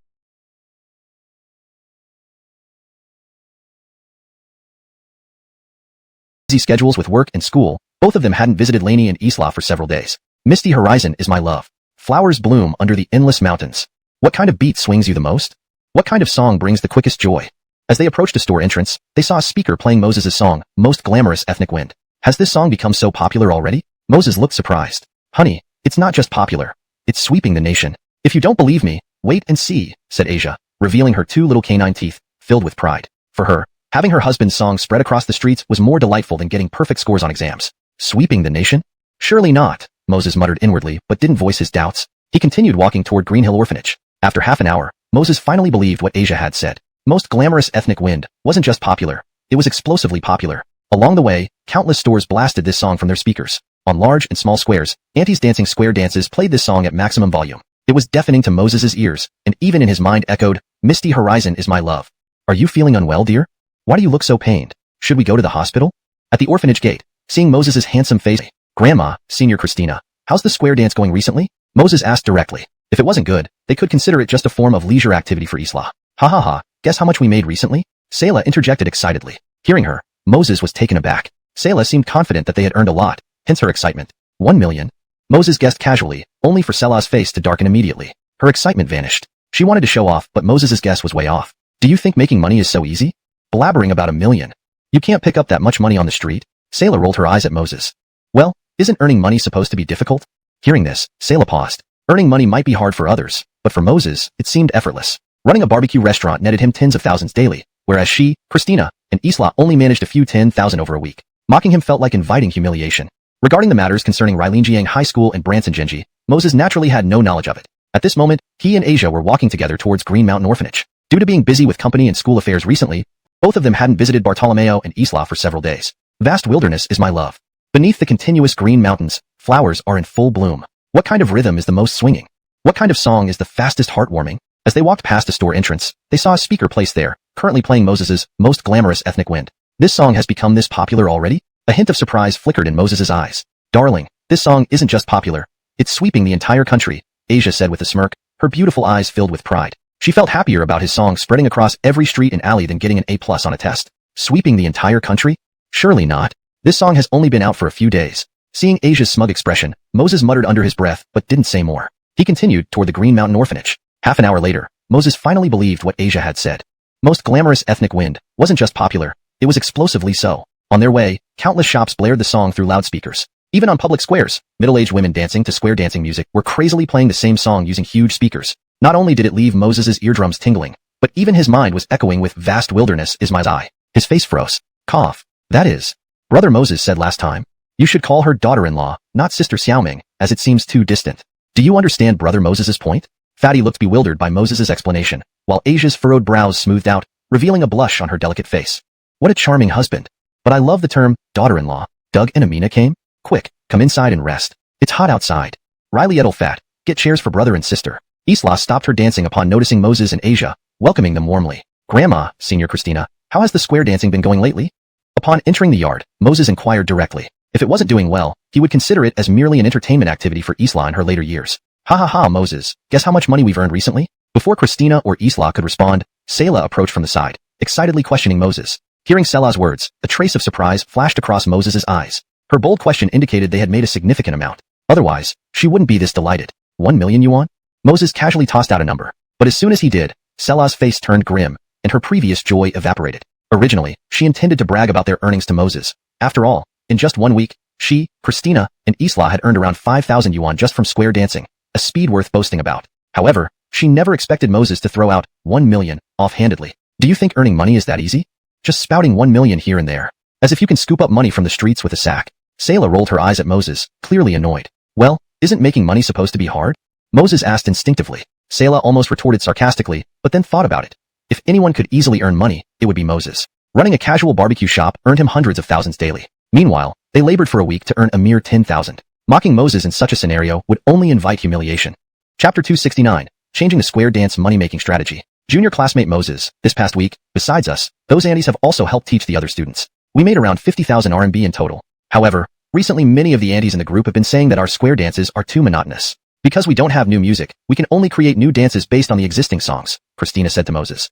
schedules with work and school, both of them hadn't visited Lainey and Isla for several days. Misty horizon is my love. Flowers bloom under the endless mountains. What kind of beat swings you the most? What kind of song brings the quickest joy? As they approached a store entrance, they saw a speaker playing Moses' song, Most Glamorous Ethnic Wind. Has this song become so popular already? Moses looked surprised. Honey, it's not just popular. It's sweeping the nation. If you don't believe me, wait and see, said Asia, revealing her two little canine teeth, filled with pride. For her, having her husband's song spread across the streets was more delightful than getting perfect scores on exams. Sweeping the nation? Surely not, Moses muttered inwardly but didn't voice his doubts. He continued walking toward Green Hill Orphanage. After half an hour, Moses finally believed what Asia had said. Most Glamorous Ethnic Wind wasn't just popular, it was explosively popular. Along the way, countless stores blasted this song from their speakers. On large and small squares, aunties dancing square dances played this song at maximum volume. It was deafening to Moses' ears, and even in his mind echoed, Misty horizon is my love. Are you feeling unwell, dear? Why do you look so pained? Should we go to the hospital? At the orphanage gate, seeing Moses' handsome face, Grandma, Senior Christina, how's the square dance going recently? Moses asked directly. If it wasn't good, they could consider it just a form of leisure activity for Isla. Ha ha ha, guess how much we made recently? Selah interjected excitedly. Hearing her, Moses was taken aback. Selah seemed confident that they had earned a lot, hence her excitement. 1 million? Moses guessed casually, only for Selah's face to darken immediately. Her excitement vanished. She wanted to show off, but Moses' guess was way off. Do you think making money is so easy? Blabbering about 1 million. You can't pick up that much money on the street? Selah rolled her eyes at Moses. Well, isn't earning money supposed to be difficult? Hearing this, Selah paused. Earning money might be hard for others, but for Moses, it seemed effortless. Running a barbecue restaurant netted him tens of thousands daily, whereas she, Christina, and Isla only managed a few 10,000 over a week. Mocking him felt like inviting humiliation. Regarding the matters concerning Railinjiang High School and Branson Genji, Moses naturally had no knowledge of it. At this moment, he and Asia were walking together towards Green Mountain Orphanage. Due to being busy with company and school affairs recently, both of them hadn't visited Bartolomeo and Isla for several days. Vast wilderness is my love. Beneath the continuous green mountains, flowers are in full bloom. What kind of rhythm is the most swinging? What kind of song is the fastest heartwarming? As they walked past a store entrance, they saw a speaker placed there, currently playing Moses' Most Glamorous Ethnic Wind. This song has become this popular already? A hint of surprise flickered in Moses' eyes. Darling, this song isn't just popular. It's sweeping the entire country, Asia said with a smirk, her beautiful eyes filled with pride. She felt happier about his song spreading across every street and alley than getting an A+ on a test. Sweeping the entire country? Surely not. This song has only been out for a few days. Seeing Asia's smug expression, Moses muttered under his breath but didn't say more. He continued toward the Green Mountain Orphanage. Half an hour later, Moses finally believed what Asia had said. Most Glamorous Ethnic Wind wasn't just popular, it was explosively so. On their way, countless shops blared the song through loudspeakers. Even on public squares, middle-aged women dancing to square dancing music were crazily playing the same song using huge speakers. Not only did it leave Moses' eardrums tingling, but even his mind was echoing with vast wilderness is my eye. His face froze. Cough. That is. Brother Moses said last time. You should call her daughter-in-law, not Sister Xiaoming, as it seems too distant. Do you understand Brother Moses' point? Fatty looked bewildered by Moses' explanation, while Asia's furrowed brows smoothed out, revealing a blush on her delicate face. What a charming husband. But I love the term, daughter-in-law. Doug and Amina came? Quick, come inside and rest. It's hot outside. Riley Edelfat, get chairs for brother and sister. Isla stopped her dancing upon noticing Moses and Asia, welcoming them warmly. Grandma, Senior Christina, how has the square dancing been going lately? Upon entering the yard, Moses inquired directly. If it wasn't doing well, he would consider it as merely an entertainment activity for Isla in her later years. Ha ha ha, Moses, guess how much money we've earned recently? Before Christina or Isla could respond, Selah approached from the side, excitedly questioning Moses. Hearing Selah's words, a trace of surprise flashed across Moses' eyes. Her bold question indicated they had made a significant amount. Otherwise, she wouldn't be this delighted. 1 million yuan? Moses casually tossed out a number. But as soon as he did, Selah's face turned grim, and her previous joy evaporated. Originally, she intended to brag about their earnings to Moses. After all, in just 1 week, she, Christina, and Isla had earned around 5,000 yuan just from square dancing, a speed worth boasting about. However, she never expected Moses to throw out 1 million offhandedly. Do you think earning money is that easy? Just spouting 1 million here and there. As if you can scoop up money from the streets with a sack. Selah rolled her eyes at Moses, clearly annoyed. Well, isn't making money supposed to be hard? Moses asked instinctively. Selah almost retorted sarcastically, but then thought about it. If anyone could easily earn money, it would be Moses. Running a casual barbecue shop earned him hundreds of thousands daily. Meanwhile, they labored for a week to earn a mere 10,000. Mocking Moses in such a scenario would only invite humiliation. Chapter 269, Changing the Square Dance Money-Making Strategy. Junior classmate Moses, this past week, besides us, those aunties have also helped teach the other students. We made around 50,000 RMB in total. However, recently many of the aunties in the group have been saying that our square dances are too monotonous. Because we don't have new music, we can only create new dances based on the existing songs, Christina said to Moses.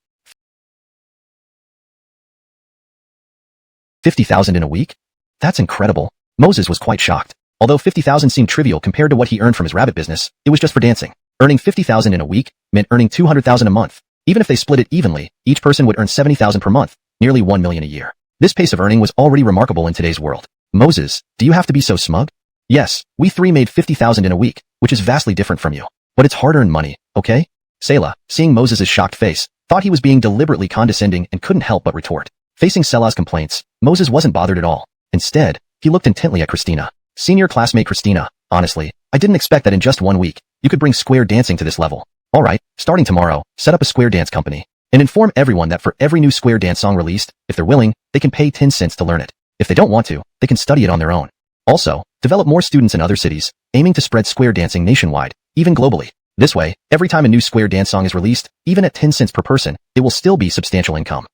50,000 in a week? That's incredible. Moses was quite shocked. Although 50,000 seemed trivial compared to what he earned from his rabbit business, it was just for dancing. Earning 50,000 in a week meant earning 200,000 a month. Even if they split it evenly, each person would earn 70,000 per month, nearly 1 million a year. This pace of earning was already remarkable in today's world. Moses, do you have to be so smug? Yes, we three made 50,000 in a week, which is vastly different from you. But it's hard-earned money, okay? Selah, seeing Moses' shocked face, thought he was being deliberately condescending and couldn't help but retort. Facing Selah's complaints, Moses wasn't bothered at all. Instead, he looked intently at Christina. Senior classmate Christina, honestly, I didn't expect that in just 1 week, you could bring square dancing to this level. Alright, starting tomorrow, set up a square dance company. And inform everyone that for every new square dance song released, if they're willing, they can pay 10 cents to learn it. If they don't want to, they can study it on their own. Also, develop more students in other cities, aiming to spread square dancing nationwide, even globally. This way, every time a new square dance song is released, even at 10 cents per person, it will still be substantial income.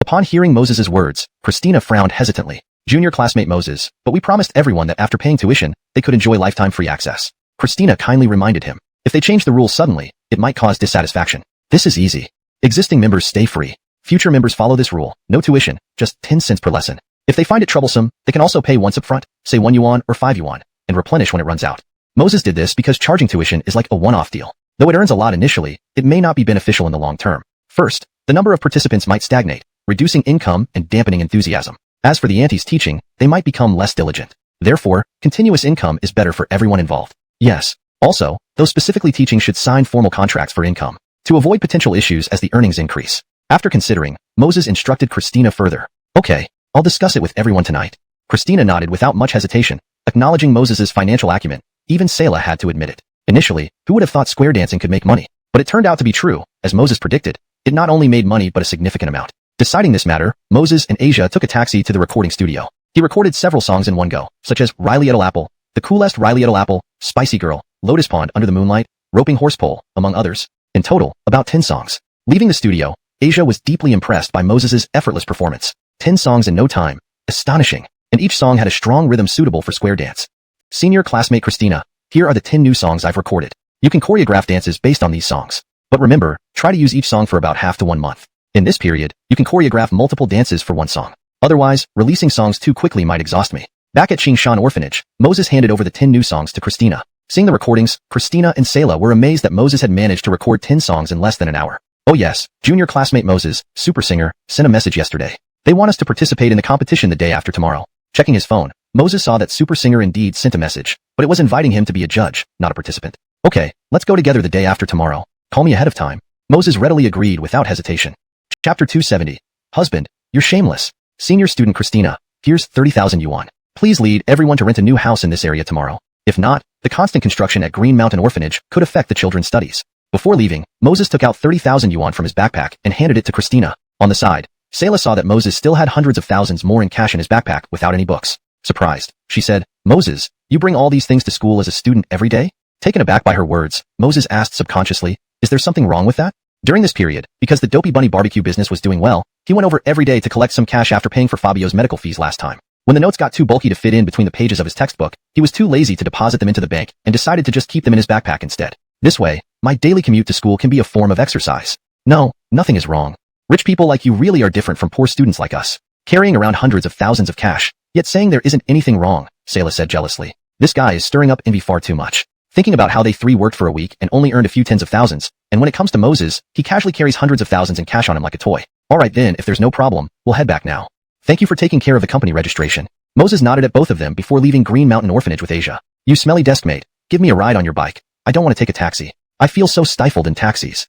Upon hearing Moses' words, Christina frowned hesitantly. Junior classmate Moses, but we promised everyone that after paying tuition, they could enjoy lifetime free access. Christina kindly reminded him. If they change the rules suddenly, it might cause dissatisfaction. This is easy. Existing members stay free. Future members follow this rule. No tuition, just 10 cents per lesson. If they find it troublesome, they can also pay once up front, say 1 yuan or 5 yuan, and replenish when it runs out. Moses did this because charging tuition is like a one-off deal. Though it earns a lot initially, it may not be beneficial in the long term. First, the number of participants might stagnate, reducing income and dampening enthusiasm. As for the aunties teaching, they might become less diligent. Therefore, continuous income is better for everyone involved. Yes. Also, those specifically teaching should sign formal contracts for income, to avoid potential issues as the earnings increase. After considering, Moses instructed Christina further. Okay, I'll discuss it with everyone tonight. Christina nodded without much hesitation, acknowledging Moses' financial acumen. Even Selah had to admit it. Initially, who would have thought square dancing could make money? But it turned out to be true. As Moses predicted, it not only made money but a significant amount. Deciding this matter, Moses and Asia took a taxi to the recording studio. He recorded several songs in one go, such as Riley Edel Apple, The Coolest Riley Edel Apple, Spicy Girl, Lotus Pond Under the Moonlight, Roping Horsepole, among others. In total, about 10 songs. Leaving the studio, Asia was deeply impressed by Moses' effortless performance. 10 songs in no time. Astonishing. And each song had a strong rhythm suitable for square dance. Senior classmate Christina, here are the 10 new songs I've recorded. You can choreograph dances based on these songs. But remember, try to use each song for about half to 1 month. In this period, you can choreograph multiple dances for one song. Otherwise, releasing songs too quickly might exhaust me. Back at Qingshan Orphanage, Moses handed over the 10 new songs to Christina. Seeing the recordings, Christina and Selah were amazed that Moses had managed to record 10 songs in less than an hour. Oh yes, junior classmate Moses, super singer, sent a message yesterday. They want us to participate in the competition the day after tomorrow. Checking his phone, Moses saw that super singer indeed sent a message, but it was inviting him to be a judge, not a participant. Okay, let's go together the day after tomorrow. Call me ahead of time. Moses readily agreed without hesitation. Chapter 270. Husband, you're shameless. Senior student Christina, here's 30,000 yuan. Please lead everyone to rent a new house in this area tomorrow. If not, the constant construction at Green Mountain Orphanage could affect the children's studies. Before leaving, Moses took out 30,000 yuan from his backpack and handed it to Christina. On the side, Selah saw that Moses still had hundreds of thousands more in cash in his backpack without any books. Surprised, she said, Moses, you bring all these things to school as a student every day? Taken aback by her words, Moses asked subconsciously, is there something wrong with that? During this period, because the Dopey Bunny barbecue business was doing well, he went over every day to collect some cash after paying for Fabio's medical fees last time. When the notes got too bulky to fit in between the pages of his textbook, he was too lazy to deposit them into the bank and decided to just keep them in his backpack instead. This way, my daily commute to school can be a form of exercise. No, nothing is wrong. Rich people like you really are different from poor students like us. Carrying around hundreds of thousands of cash, yet saying there isn't anything wrong, Selah said jealously. This guy is stirring up envy far too much. Thinking about how they three worked for a week and only earned a few tens of thousands, and when it comes to Moses, he casually carries hundreds of thousands in cash on him like a toy. Alright then, if there's no problem, we'll head back now. Thank you for taking care of the company registration. Moses nodded at both of them before leaving Green Mountain Orphanage with Asia. You smelly deskmate, give me a ride on your bike. I don't want to take a taxi. I feel so stifled in taxis.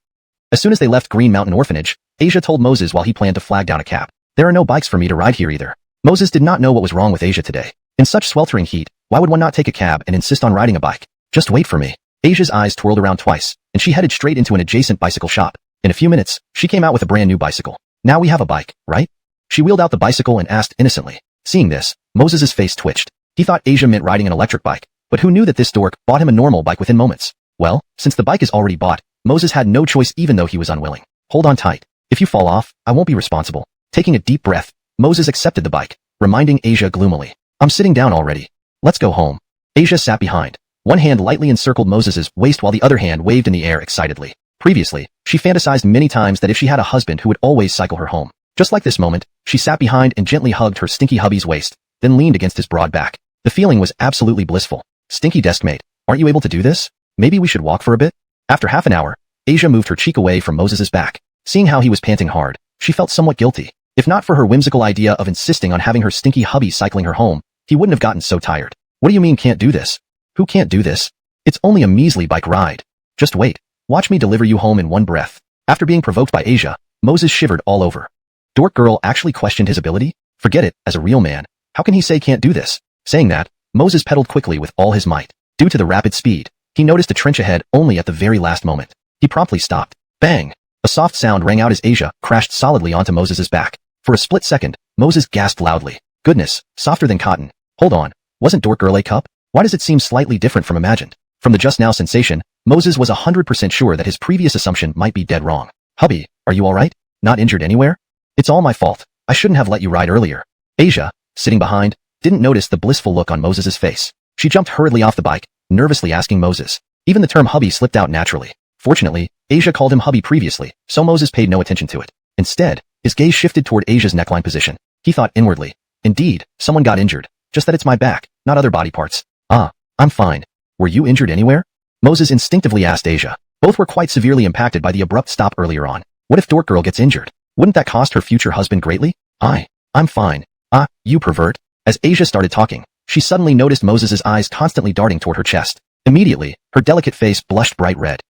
As soon as they left Green Mountain Orphanage, Asia told Moses while he planned to flag down a cab. There are no bikes for me to ride here either. Moses did not know what was wrong with Asia today. In such sweltering heat, why would one not take a cab and insist on riding a bike? Just wait for me. Asia's eyes twirled around twice, and she headed straight into an adjacent bicycle shop. In a few minutes, she came out with a brand new bicycle. Now we have a bike, right? She wheeled out the bicycle and asked innocently. Seeing this, Moses' face twitched. He thought Asia meant riding an electric bike, but who knew that this dork bought him a normal bike within moments? Well, since the bike is already bought, Moses had no choice even though he was unwilling. Hold on tight. If you fall off, I won't be responsible. Taking a deep breath, Moses accepted the bike, reminding Asia gloomily. I'm sitting down already. Let's go home. Asia sat behind, One hand lightly encircled Moses's waist while the other hand waved in the air excitedly. Previously, she fantasized many times that if she had a husband who would always cycle her home. Just like this moment, she sat behind and gently hugged her stinky hubby's waist, then leaned against his broad back. The feeling was absolutely blissful. Stinky deskmate, aren't you able to do this? Maybe we should walk for a bit? After half an hour, Asia moved her cheek away from Moses's back. Seeing how he was panting hard, she felt somewhat guilty. If not for her whimsical idea of insisting on having her stinky hubby cycling her home, he wouldn't have gotten so tired. What do you mean can't do this? Who can't do this? It's only a measly bike ride. Just wait. Watch me deliver you home in one breath. After being provoked by Asia, Moses shivered all over. Dork girl actually questioned his ability? Forget it, as a real man. How can he say can't do this? Saying that, Moses pedaled quickly with all his might. Due to the rapid speed, he noticed a trench ahead only at the very last moment. He promptly stopped. Bang! A soft sound rang out as Asia crashed solidly onto Moses's back. For a split second, Moses gasped loudly. Goodness, softer than cotton. Hold on, wasn't Dork girl a cup? Why does it seem slightly different from imagined? From the just now sensation, Moses was 100% sure that his previous assumption might be dead wrong. Hubby, are you alright? Not injured anywhere? It's all my fault. I shouldn't have let you ride earlier. Asia, sitting behind, didn't notice the blissful look on Moses's face. She jumped hurriedly off the bike, nervously asking Moses. Even the term hubby slipped out naturally. Fortunately, Asia called him hubby previously, so Moses paid no attention to it. Instead, his gaze shifted toward Asia's neckline position. He thought inwardly. Indeed, someone got injured. Just that it's my back, not other body parts. Ah, I'm fine. Were you injured anywhere? Moses instinctively asked Asia. Both were quite severely impacted by the abrupt stop earlier on. What if Dork girl gets injured? Wouldn't that cost her future husband greatly? I'm fine. Ah, you pervert. As Asia started talking, she suddenly noticed Moses's eyes constantly darting toward her chest. Immediately, her delicate face blushed bright red.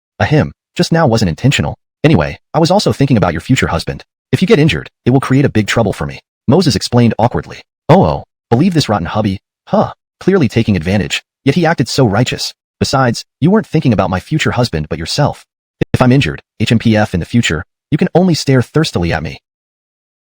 Just now wasn't intentional. Anyway, I was also thinking about your future husband. If you get injured, it will create a big trouble for me. Moses explained awkwardly. Oh, believe this rotten hubby. Clearly taking advantage, yet he acted so righteous. Besides, you weren't thinking about my future husband but yourself. If I'm injured, HMPF in the future, you can only stare thirstily at me.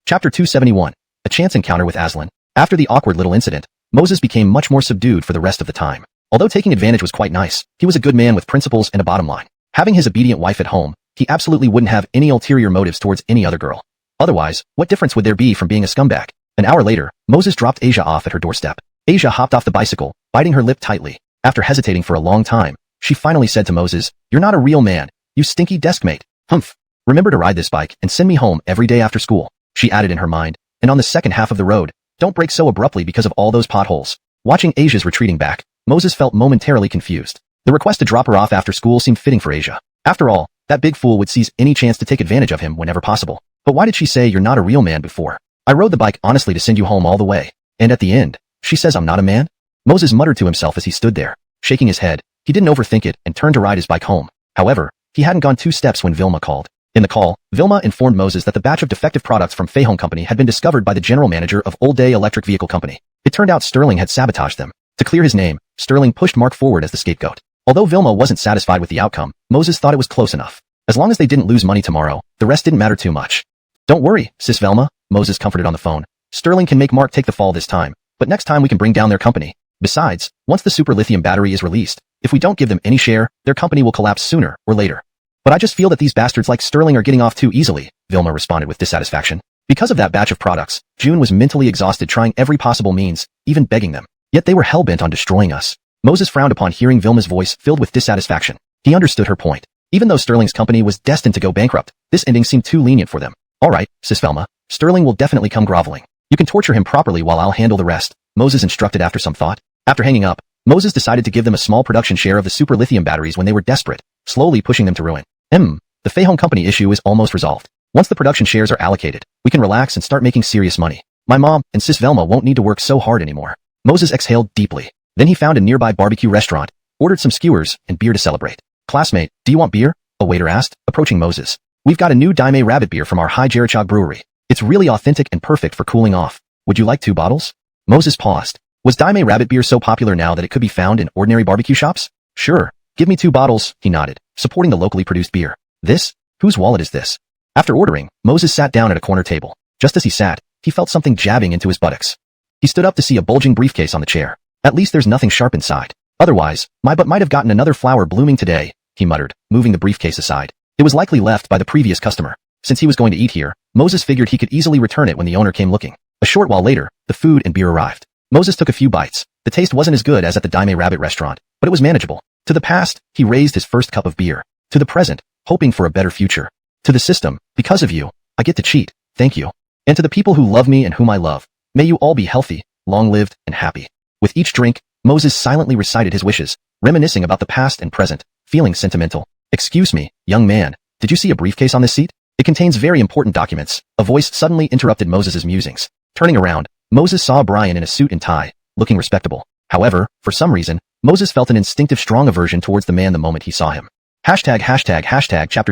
Chapter 271. A chance encounter with Aslan. After the awkward little incident, Moses became much more subdued for the rest of the time. Although taking advantage was quite nice, he was a good man with principles and a bottom line. Having his obedient wife at home, he absolutely wouldn't have any ulterior motives towards any other girl. Otherwise, what difference would there be from being a scumbag? An hour later, Moses dropped Asia off at her doorstep. Asia hopped off the bicycle, biting her lip tightly. After hesitating for a long time, she finally said to Moses, "You're not a real man, you stinky deskmate. Humph. Remember to ride this bike and send me home every day after school," she added in her mind. And on the second half of the road, don't brake so abruptly because of all those potholes. Watching Asia's retreating back, Moses felt momentarily confused. The request to drop her off after school seemed fitting for Asia. After all, that big fool would seize any chance to take advantage of him whenever possible. But why did she say you're not a real man before? I rode the bike honestly to send you home all the way. And at the end, she says I'm not a man? Moses muttered to himself as he stood there, shaking his head. He didn't overthink it and turned to ride his bike home. However, he hadn't gone 2 steps when Vilma called. In the call, Vilma informed Moses that the batch of defective products from Fei Hong Company had been discovered by the general manager of Old Day Electric Vehicle Company. It turned out Sterling had sabotaged them. To clear his name, Sterling pushed Mark forward as the scapegoat. Although Vilma wasn't satisfied with the outcome, Moses thought it was close enough. As long as they didn't lose money tomorrow, the rest didn't matter too much. Don't worry, sis Velma, Moses comforted on the phone. Sterling can make Mark take the fall this time, but next time we can bring down their company. Besides, once the super lithium battery is released, if we don't give them any share, their company will collapse sooner or later. But I just feel that these bastards like Sterling are getting off too easily, Vilma responded with dissatisfaction. Because of that batch of products, June was mentally exhausted trying every possible means, even begging them. Yet they were hell-bent on destroying us. Moses frowned upon hearing Vilma's voice filled with dissatisfaction. He understood her point. Even though Sterling's company was destined to go bankrupt, this ending seemed too lenient for them. Alright, sis Velma, Sterling will definitely come groveling. You can torture him properly while I'll handle the rest, Moses instructed after some thought. After hanging up, Moses decided to give them a small production share of the super lithium batteries when they were desperate, slowly pushing them to ruin. The Fei Hong Company issue is almost resolved. Once the production shares are allocated, we can relax and start making serious money. My mom and sis Velma won't need to work so hard anymore. Moses exhaled deeply. Then he found a nearby barbecue restaurant, ordered some skewers and beer to celebrate. Classmate, do you want beer? A waiter asked, approaching Moses. We've got a new Daime rabbit beer from our Hai Jerichog brewery. It's really authentic and perfect for cooling off. Would you like 2 bottles? Moses paused. Was Daime rabbit beer so popular now that it could be found in ordinary barbecue shops? Sure. Give me 2 bottles, he nodded, supporting the locally produced beer. This? Whose wallet is this? After ordering, Moses sat down at a corner table. Just as he sat, he felt something jabbing into his buttocks. He stood up to see a bulging briefcase on the chair. At least there's nothing sharp inside. Otherwise, my butt might have gotten another flower blooming today, he muttered, moving the briefcase aside. It was likely left by the previous customer. Since he was going to eat here, Moses figured he could easily return it when the owner came looking. A short while later, the food and beer arrived. Moses took a few bites. The taste wasn't as good as at the Daime Rabbit restaurant, but it was manageable. To the past, he raised his first cup of beer. To the present, hoping for a better future. To the system, because of you, I get to cheat, thank you. And to the people who love me and whom I love, may you all be healthy, long-lived, and happy. With each drink, Moses silently recited his wishes, reminiscing about the past and present, feeling sentimental. Excuse me, young man, did you see a briefcase on this seat? It contains very important documents. A voice suddenly interrupted Moses's musings. Turning around, Moses saw Brian in a suit and tie, looking respectable. However, for some reason, Moses felt an instinctive strong aversion towards the man the moment he saw him. Chapter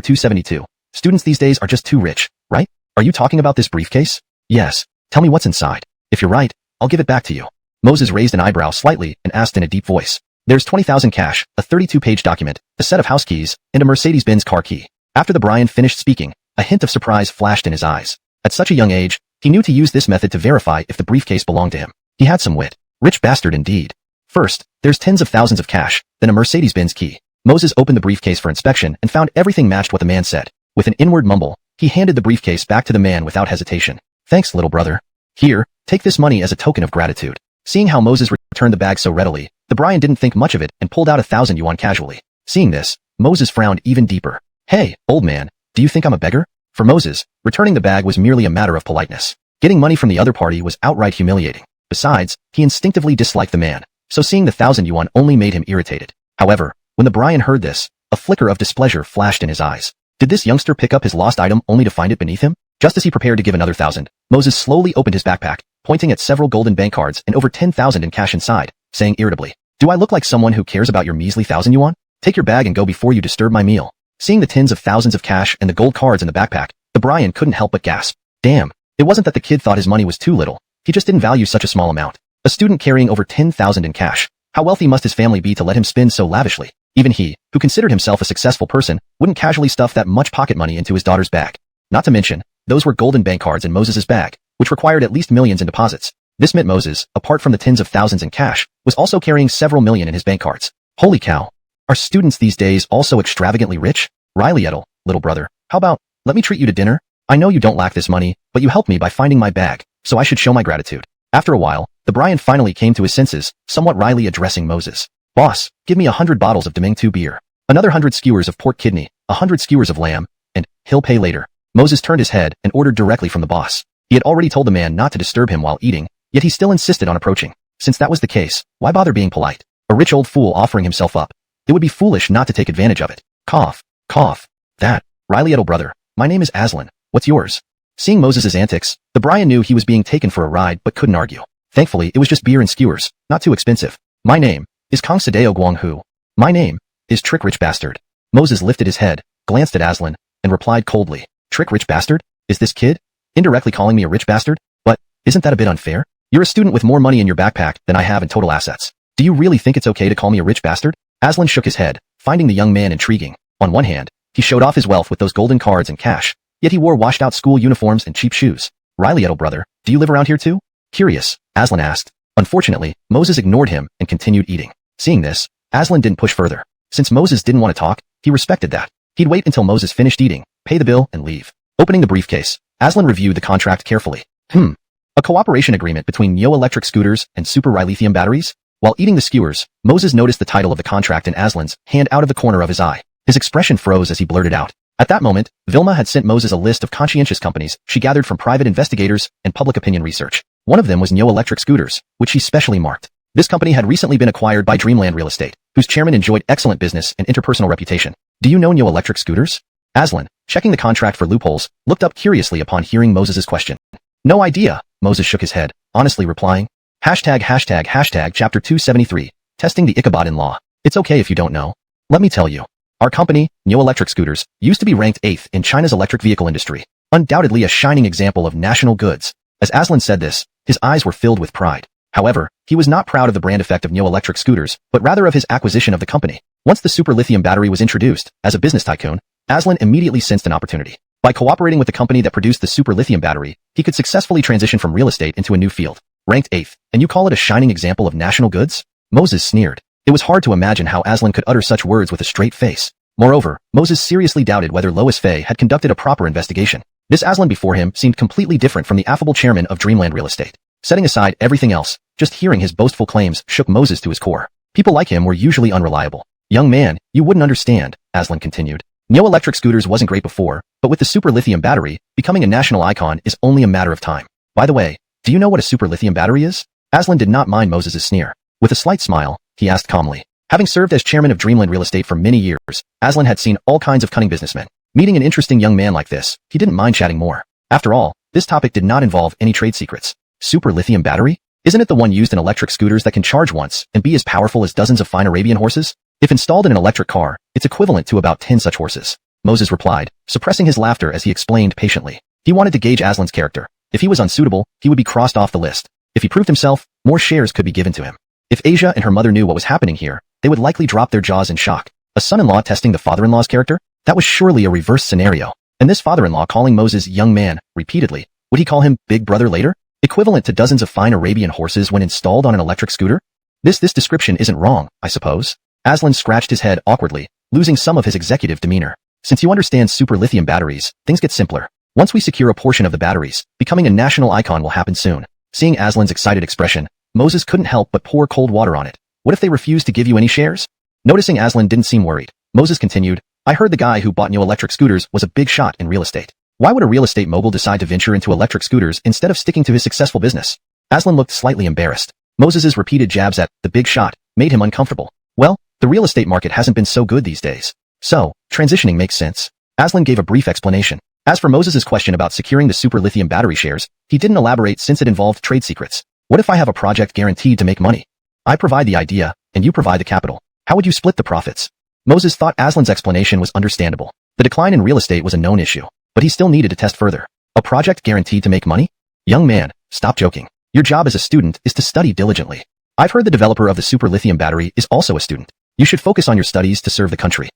272. Students these days are just too rich, right? Are you talking about this briefcase? Yes. Tell me what's inside. If you're right, I'll give it back to you. Moses raised an eyebrow slightly and asked in a deep voice. There's 20,000 cash, a 32-page document, a set of house keys, and a Mercedes-Benz car key. After the Brian finished speaking, a hint of surprise flashed in his eyes. At such a young age, he knew to use this method to verify if the briefcase belonged to him. He had some wit. Rich bastard indeed. First, there's tens of thousands of cash, then a Mercedes-Benz key. Moses opened the briefcase for inspection and found everything matched what the man said. With an inward mumble, he handed the briefcase back to the man without hesitation. Thanks, little brother. Here, take this money as a token of gratitude. Seeing how Moses returned the bag so readily, the Brian didn't think much of it and pulled out 1,000 yuan casually. Seeing this, Moses frowned even deeper. Hey, old man, do you think I'm a beggar? For Moses, returning the bag was merely a matter of politeness. Getting money from the other party was outright humiliating. Besides, he instinctively disliked the man, so seeing the 1,000 yuan only made him irritated. However, when the Brian heard this, a flicker of displeasure flashed in his eyes. Did this youngster pick up his lost item only to find it beneath him? Just as he prepared to give another 1,000, Moses slowly opened his backpack, pointing at several golden bank cards and over 10,000 in cash inside, saying irritably, Do I look like someone who cares about your measly 1,000 yuan? Take your bag and go before you disturb my meal. Seeing the tens of thousands of cash and the gold cards in the backpack, the Brian couldn't help but gasp. Damn, it wasn't that the kid thought his money was too little, he just didn't value such a small amount. A student carrying over 10,000 in cash. How wealthy must his family be to let him spend so lavishly? Even he, who considered himself a successful person, wouldn't casually stuff that much pocket money into his daughter's bag. Not to mention, those were golden bank cards in Moses's bag, which required at least millions in deposits. This meant Moses, apart from the tens of thousands in cash, was also carrying several million in his bank cards. Holy cow. Are students these days also extravagantly rich? Riley Edel, little brother, how about, let me treat you to dinner? I know you don't lack this money, but you helped me by finding my bag, so I should show my gratitude. After a while, the Brian finally came to his senses, somewhat wryly addressing Moses. Boss, give me 100 bottles of Demeng 2 beer, another 100 skewers of pork kidney, 100 skewers of lamb, and he'll pay later. Moses turned his head and ordered directly from the boss. He had already told the man not to disturb him while eating, yet he still insisted on approaching. Since that was the case, why bother being polite? A rich old fool offering himself up. It would be foolish not to take advantage of it. Cough, cough. That, Riley Edel brother, my name is Aslan, what's yours? Seeing Moses's antics, the Brian knew he was being taken for a ride but couldn't argue. Thankfully, it was just beer and skewers, not too expensive. My name is Kong Sadeo Guanghu. My name is Trick Rich Bastard. Moses lifted his head, glanced at Aslan, and replied coldly, Trick Rich Bastard? Is this kid indirectly calling me a rich bastard? But, isn't that a bit unfair? You're a student with more money in your backpack than I have in total assets. Do you really think it's okay to call me a rich bastard? Aslan shook his head, finding the young man intriguing. On one hand, he showed off his wealth with those golden cards and cash, yet he wore washed-out school uniforms and cheap shoes. Riley Edel brother, do you live around here too? Curious, Aslan asked. Unfortunately, Moses ignored him and continued eating. Seeing this, Aslan didn't push further. Since Moses didn't want to talk, he respected that. He'd wait until Moses finished eating, pay the bill, and leave. Opening the briefcase, Aslan reviewed the contract carefully. A cooperation agreement between Neo Electric Scooters and Super Lithium Batteries? While eating the skewers, Moses noticed the title of the contract in Aslan's hand out of the corner of his eye. His expression froze as he blurted out. At that moment, Vilma had sent Moses a list of conscientious companies she gathered from private investigators and public opinion research. One of them was Neo Electric Scooters, which she specially marked. This company had recently been acquired by Dreamland Real Estate, whose chairman enjoyed excellent business and interpersonal reputation. Do you know Neo Electric Scooters? Aslan, checking the contract for loopholes, looked up curiously upon hearing Moses's question. No idea, Moses shook his head, honestly replying. Chapter 273, Testing the Ichabod in Law. It's okay if you don't know. Let me tell you. Our company, Neo Electric Scooters, used to be ranked 8th in China's electric vehicle industry. Undoubtedly a shining example of national goods. As Aslan said this, his eyes were filled with pride. However, he was not proud of the brand effect of Neo Electric Scooters, but rather of his acquisition of the company. Once the Super Lithium battery was introduced, as a business tycoon, Aslan immediately sensed an opportunity. By cooperating with the company that produced the Super Lithium battery, he could successfully transition from real estate into a new field. Ranked 8th, and you call it a shining example of national goods? Moses sneered. It was hard to imagine how Aslan could utter such words with a straight face. Moreover, Moses seriously doubted whether Lois Fei had conducted a proper investigation. This Aslan before him seemed completely different from the affable chairman of Dreamland Real Estate. Setting aside everything else, just hearing his boastful claims shook Moses to his core. People like him were usually unreliable. Young man, you wouldn't understand, Aslan continued. Neo electric scooters wasn't great before, but with the super lithium battery, becoming a national icon is only a matter of time. By the way, do you know what a super lithium battery is? Aslan did not mind Moses' sneer. With a slight smile, he asked calmly. Having served as chairman of Dreamland Real Estate for many years, Aslan had seen all kinds of cunning businessmen. Meeting an interesting young man like this, he didn't mind chatting more. After all, this topic did not involve any trade secrets. Super lithium battery? Isn't it the one used in electric scooters that can charge once and be as powerful as dozens of fine Arabian horses? If installed in an electric car, it's equivalent to about 10 such horses. Moses replied, suppressing his laughter as he explained patiently. He wanted to gauge Aslan's character. If he was unsuitable, he would be crossed off the list. If he proved himself, more shares could be given to him. If Asia and her mother knew what was happening here, they would likely drop their jaws in shock. A son-in-law testing the father-in-law's character? That was surely a reverse scenario. And this father-in-law calling Moses young man, repeatedly. Would he call him big brother later? Equivalent to dozens of fine Arabian horses when installed on an electric scooter? This description isn't wrong, I suppose. Aslan scratched his head awkwardly, losing some of his executive demeanor. Since you understand super lithium batteries, things get simpler. Once we secure a portion of the batteries, becoming a national icon will happen soon. Seeing Aslan's excited expression, Moses couldn't help but pour cold water on it. What if they refused to give you any shares? Noticing Aslan didn't seem worried, Moses continued, I heard the guy who bought new electric scooters was a big shot in real estate. Why would a real estate mogul decide to venture into electric scooters instead of sticking to his successful business? Aslan looked slightly embarrassed. Moses' repeated jabs at the big shot made him uncomfortable. Well, the real estate market hasn't been so good these days. So, transitioning makes sense. Aslan gave a brief explanation. As for Moses' question about securing the super lithium battery shares, he didn't elaborate since it involved trade secrets. What if I have a project guaranteed to make money? I provide the idea, and you provide the capital. How would you split the profits? Moses thought Aslan's explanation was understandable. The decline in real estate was a known issue, but he still needed to test further. A project guaranteed to make money? Young man, stop joking. Your job as a student is to study diligently. I've heard the developer of the super lithium battery is also a student. You should focus on your studies to serve the country.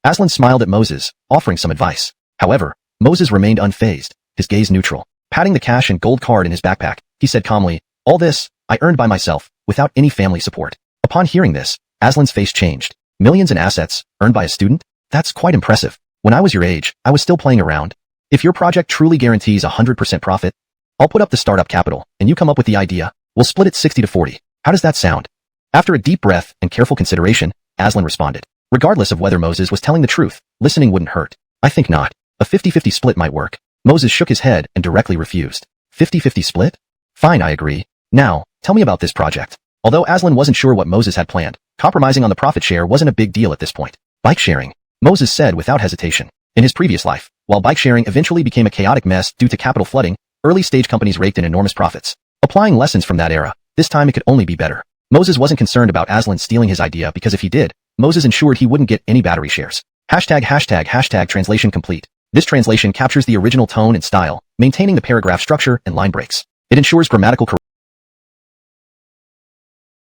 Aslan smiled at Moses, offering some advice. However, Moses remained unfazed, his gaze neutral. Patting the cash and gold card in his backpack, he said calmly, all this, I earned by myself, without any family support. Upon hearing this, Aslan's face changed. Millions in assets, earned by a student? That's quite impressive. When I was your age, I was still playing around. If your project truly guarantees 100% profit, I'll put up the startup capital, and you come up with the idea. We'll split it 60 to 40. How does that sound? After a deep breath and careful consideration, Aslan responded. Regardless of whether Moses was telling the truth, listening wouldn't hurt. I think not. A 50-50 split might work. Moses shook his head and directly refused. 50-50 split? Fine, I agree. Now, tell me about this project. Although Aslan wasn't sure what Moses had planned, compromising on the profit share wasn't a big deal at this point. Bike sharing, Moses said without hesitation. In his previous life, while bike sharing eventually became a chaotic mess due to capital flooding, early-stage companies raked in enormous profits. Applying lessons from that era, this time it could only be better. Moses wasn't concerned about Aslan stealing his idea because if he did, Moses ensured he wouldn't get any battery shares. #### translation complete. This translation captures the original tone and style, maintaining the paragraph structure and line breaks. It ensures grammatical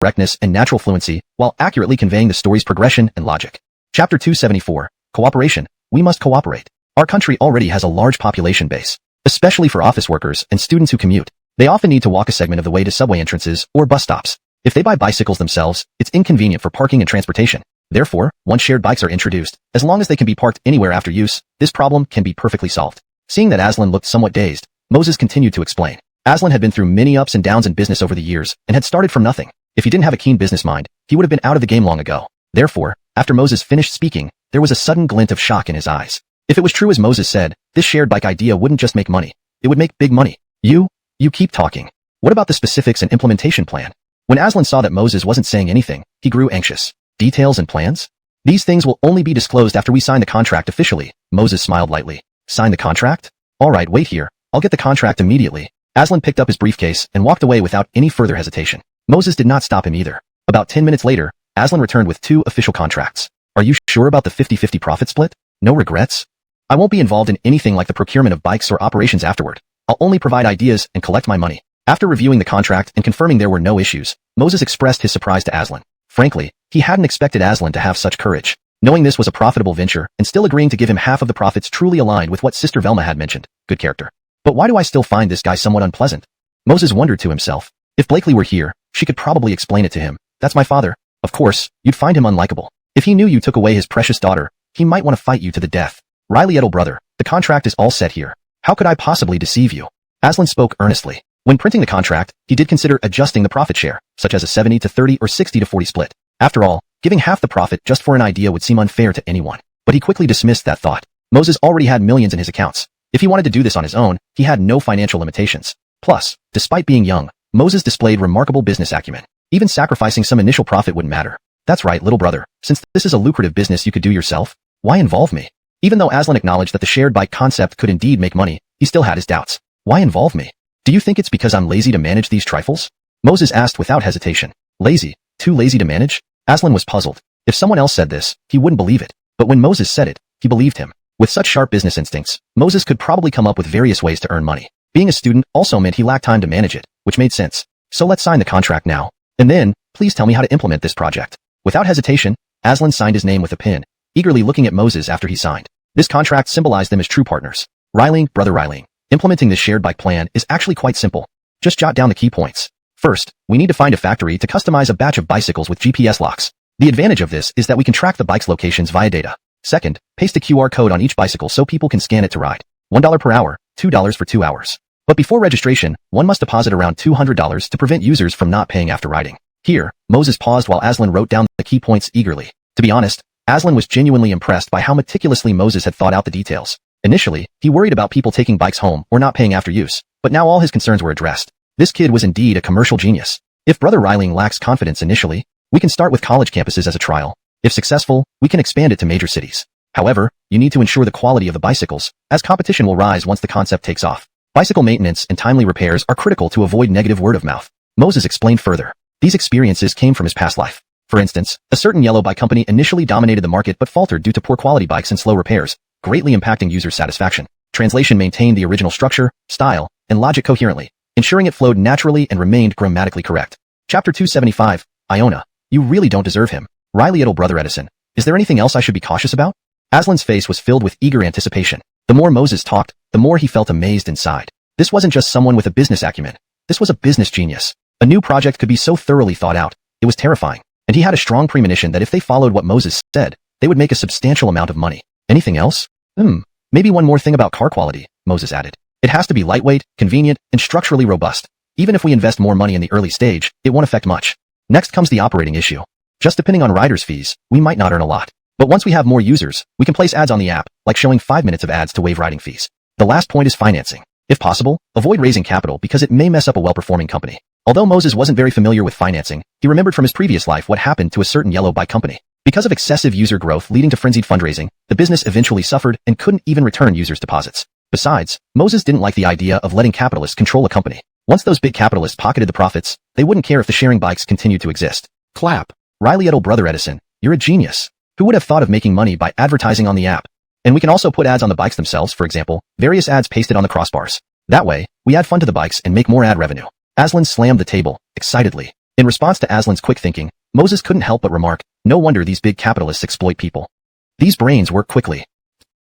correctness and natural fluency, while accurately conveying the story's progression and logic. Chapter 274, Cooperation. We must cooperate. Our country already has a large population base, especially for office workers and students who commute. They often need to walk a segment of the way to subway entrances or bus stops. If they buy bicycles themselves, it's inconvenient for parking and transportation. Therefore, once shared bikes are introduced, as long as they can be parked anywhere after use, this problem can be perfectly solved. Seeing that Aslan looked somewhat dazed, Moses continued to explain. Aslan had been through many ups and downs in business over the years and had started from nothing. If he didn't have a keen business mind, he would have been out of the game long ago. Therefore, after Moses finished speaking, there was a sudden glint of shock in his eyes. If it was true as Moses said, this shared bike idea wouldn't just make money. It would make big money. You keep talking. What about the specifics and implementation plan? When Aslan saw that Moses wasn't saying anything, he grew anxious. Details and plans? These things will only be disclosed after we sign the contract officially. Moses smiled lightly. Sign the contract? All right, wait here. I'll get the contract immediately. Aslan picked up his briefcase and walked away without any further hesitation. Moses did not stop him either. About 10 minutes later, Aslan returned with 2 official contracts. Are you sure about the 50-50 profit split? No regrets? I won't be involved in anything like the procurement of bikes or operations afterward. I'll only provide ideas and collect my money. After reviewing the contract and confirming there were no issues, Moses expressed his surprise to Aslan. Frankly, he hadn't expected Aslan to have such courage. Knowing this was a profitable venture and still agreeing to give him half of the profits truly aligned with what Sister Velma had mentioned. Good character. But why do I still find this guy somewhat unpleasant? Moses wondered to himself. If Blakely were here, she could probably explain it to him. That's my father. Of course, you'd find him unlikable. If he knew you took away his precious daughter, he might want to fight you to the death. Riley Edel brother, the contract is all set here. How could I possibly deceive you? Aslan spoke earnestly. When printing the contract, he did consider adjusting the profit share, such as a 70 to 30 or 60 to 40 split. After all, giving half the profit just for an idea would seem unfair to anyone. But he quickly dismissed that thought. Moses already had millions in his accounts. If he wanted to do this on his own, he had no financial limitations. Plus, despite being young, Moses displayed remarkable business acumen. Even sacrificing some initial profit wouldn't matter. That's right, little brother. Since this is a lucrative business you could do yourself, why involve me? Even though Aslan acknowledged that the shared bike concept could indeed make money, he still had his doubts. Why involve me? Do you think it's because I'm lazy to manage these trifles? Moses asked without hesitation. Lazy? Too lazy to manage? Aslan was puzzled. If someone else said this, he wouldn't believe it. But when Moses said it, he believed him. With such sharp business instincts, Moses could probably come up with various ways to earn money. Being a student also meant he lacked time to manage it, which made sense. So let's sign the contract now. And then, please tell me how to implement this project. Without hesitation, Aslan signed his name with a pen, eagerly looking at Moses after he signed. This contract symbolized them as true partners. Ryling, brother Ryling. Implementing this shared bike plan is actually quite simple. Just jot down the key points. First, we need to find a factory to customize a batch of bicycles with GPS locks. The advantage of this is that we can track the bike's locations via data. Second, paste a QR code on each bicycle so people can scan it to ride. $1 per hour, $2 for 2 hours. But before registration, one must deposit around $200 to prevent users from not paying after riding. Here, Moses paused while Aslan wrote down the key points eagerly. To be honest, Aslan was genuinely impressed by how meticulously Moses had thought out the details. Initially, he worried about people taking bikes home or not paying after use, but now all his concerns were addressed. This kid was indeed a commercial genius. If Brother Ryling lacks confidence initially, we can start with college campuses as a trial. If successful, we can expand it to major cities. However, you need to ensure the quality of the bicycles, as competition will rise once the concept takes off. Bicycle maintenance and timely repairs are critical to avoid negative word of mouth. Moses explained further. These experiences came from his past life. For instance, a certain yellow bike company initially dominated the market but faltered due to poor quality bikes and slow repairs, greatly impacting user satisfaction. Translation maintained the original structure, style, and logic coherently, ensuring it flowed naturally and remained grammatically correct. Chapter 275, Iona. You really don't deserve him. Riley little brother Edison. Is there anything else I should be cautious about? Aslan's face was filled with eager anticipation. The more Moses talked, the more he felt amazed inside. This wasn't just someone with a business acumen. This was a business genius. A new project could be so thoroughly thought out. It was terrifying. And he had a strong premonition that if they followed what Moses said, they would make a substantial amount of money. Anything else? Maybe one more thing about car quality, Moses added. It has to be lightweight, convenient, and structurally robust. Even if we invest more money in the early stage, it won't affect much. Next comes the operating issue. Just depending on riders' fees, we might not earn a lot. But once we have more users, we can place ads on the app, like showing 5 minutes of ads to waive riding fees. The last point is financing. If possible, avoid raising capital because it may mess up a well-performing company. Although Moses wasn't very familiar with financing, he remembered from his previous life what happened to a certain yellow bike company. Because of excessive user growth leading to frenzied fundraising, the business eventually suffered and couldn't even return users' deposits. Besides, Moses didn't like the idea of letting capitalists control a company. Once those big capitalists pocketed the profits, they wouldn't care if the sharing bikes continued to exist. Clap. Riley little brother Edison, you're a genius. Who would have thought of making money by advertising on the app? And we can also put ads on the bikes themselves, for example, various ads pasted on the crossbars. That way, we add fun to the bikes and make more ad revenue. Aslan slammed the table, excitedly. In response to Aslan's quick thinking, Moses couldn't help but remark, no wonder these big capitalists exploit people. These brains work quickly.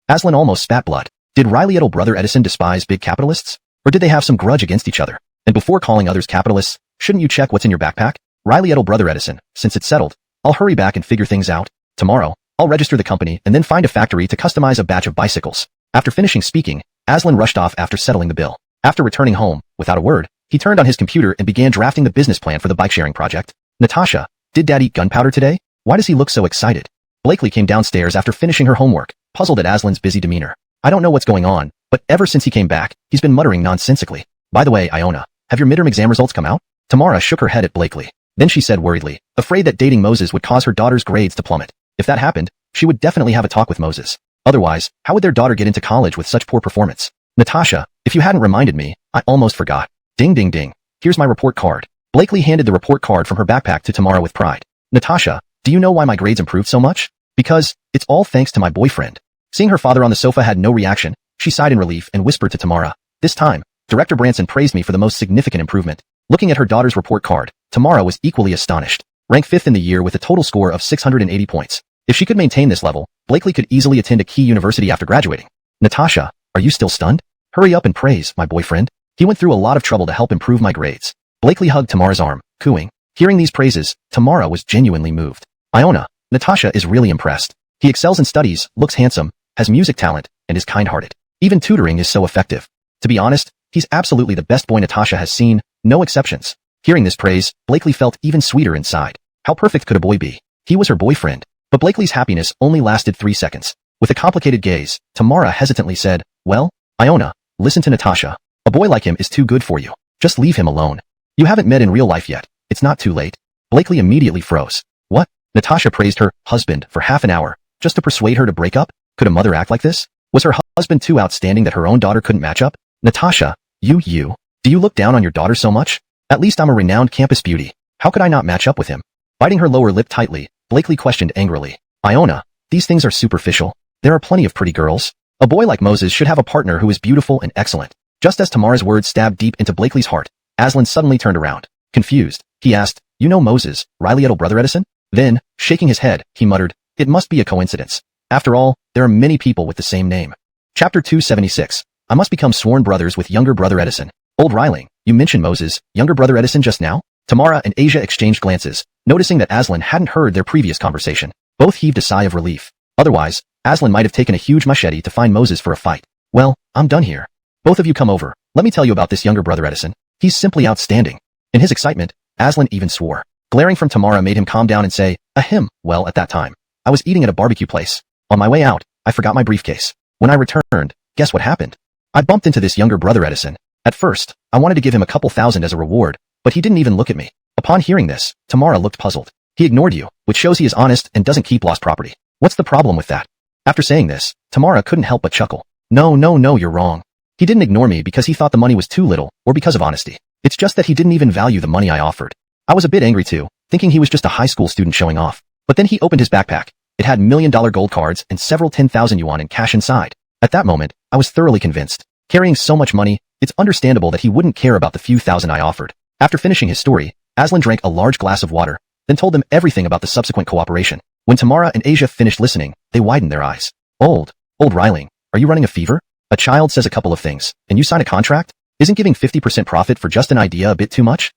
Aslan almost spat blood. Did Riley little brother Edison despise big capitalists? Or did they have some grudge against each other? And before calling others capitalists, shouldn't you check what's in your backpack? Riley little brother Edison, since it's settled, I'll hurry back and figure things out. Tomorrow, I'll register the company and then find a factory to customize a batch of bicycles. After finishing speaking, Aslan rushed off after settling the bill. After returning home, without a word, he turned on his computer and began drafting the business plan for the bike-sharing project. Natasha, did Dad eat gunpowder today? Why does he look so excited? Blakely came downstairs after finishing her homework, puzzled at Aslan's busy demeanor. I don't know what's going on, but ever since he came back, he's been muttering nonsensically. By the way, Iona, have your midterm exam results come out? Tamara shook her head at Blakely. Then she said worriedly, afraid that dating Moses would cause her daughter's grades to plummet. If that happened, she would definitely have a talk with Moses. Otherwise, how would their daughter get into college with such poor performance? Natasha, if you hadn't reminded me, I almost forgot. Ding ding ding. Here's my report card. Blakely handed the report card from her backpack to Tamara with pride. Natasha, do you know why my grades improved so much? Because, it's all thanks to my boyfriend. Seeing her father on the sofa had no reaction, she sighed in relief and whispered to Tamara. This time, Director Branson praised me for the most significant improvement. Looking at her daughter's report card, Tamara was equally astonished. Ranked 5th in the year with a total score of 680 points. If she could maintain this level, Blakely could easily attend a key university after graduating. Natasha, are you still stunned? Hurry up and praise my boyfriend. He went through a lot of trouble to help improve my grades. Blakely hugged Tamara's arm, cooing. Hearing these praises, Tamara was genuinely moved. Iona, Natasha is really impressed. He excels in studies, looks handsome, has music talent, and is kind-hearted. Even tutoring is so effective. To be honest, he's absolutely the best boy Natasha has seen, no exceptions. Hearing this praise, Blakely felt even sweeter inside. How perfect could a boy be? He was her boyfriend. But Blakely's happiness only lasted 3 seconds. With a complicated gaze, Tamara hesitantly said, "Well, Iona, listen to Natasha. A boy like him is too good for you. Just leave him alone. You haven't met in real life yet. It's not too late." Blakely immediately froze. What? Natasha praised her husband for half an hour, just to persuade her to break up? Could a mother act like this? Was her husband too outstanding that her own daughter couldn't match up? Natasha, do you look down on your daughter so much? At least I'm a renowned campus beauty. How could I not match up with him? Biting her lower lip tightly, Blakely questioned angrily. Iona, these things are superficial. There are plenty of pretty girls. A boy like Moses should have a partner who is beautiful and excellent. Just as Tamara's words stabbed deep into Blakely's heart, Aslan suddenly turned around. Confused, he asked, "You know Moses, Riley Edel brother Edison?" Then, shaking his head, he muttered, "It must be a coincidence. After all, there are many people with the same name." Chapter 276. I must become sworn brothers with younger brother Edison. Old Riley, you mentioned Moses, younger brother Edison just now? Tamara and Asia exchanged glances, noticing that Aslan hadn't heard their previous conversation. Both heaved a sigh of relief. Otherwise, Aslan might have taken a huge machete to find Moses for a fight. Well, I'm done here. Both of you come over. Let me tell you about this younger brother Edison. He's simply outstanding. In his excitement, Aslan even swore. Glaring from Tamara made him calm down and say, "Ahem, well, at that time, I was eating at a barbecue place. On my way out, I forgot my briefcase. When I returned, guess what happened? I bumped into this younger brother Edison. At first, I wanted to give him a couple thousand as a reward, but he didn't even look at me." Upon hearing this, Tamara looked puzzled. "He ignored you, which shows he is honest and doesn't keep lost property. What's the problem with that?" After saying this, Tamara couldn't help but chuckle. No, you're wrong. He didn't ignore me because he thought the money was too little, or because of honesty. It's just that he didn't even value the money I offered. I was a bit angry too, thinking he was just a high school student showing off. But then he opened his backpack. It had $1,000,000 gold cards and several 10,000 yuan in cash inside. At that moment, I was thoroughly convinced. Carrying so much money, it's understandable that he wouldn't care about the few thousand I offered. After finishing his story, Aslan drank a large glass of water, then told them everything about the subsequent cooperation. When Tamara and Asia finished listening, they widened their eyes. Old Riley, are you running a fever? A child says a couple of things, and you sign a contract? Isn't giving 50% profit for just an idea a bit too much?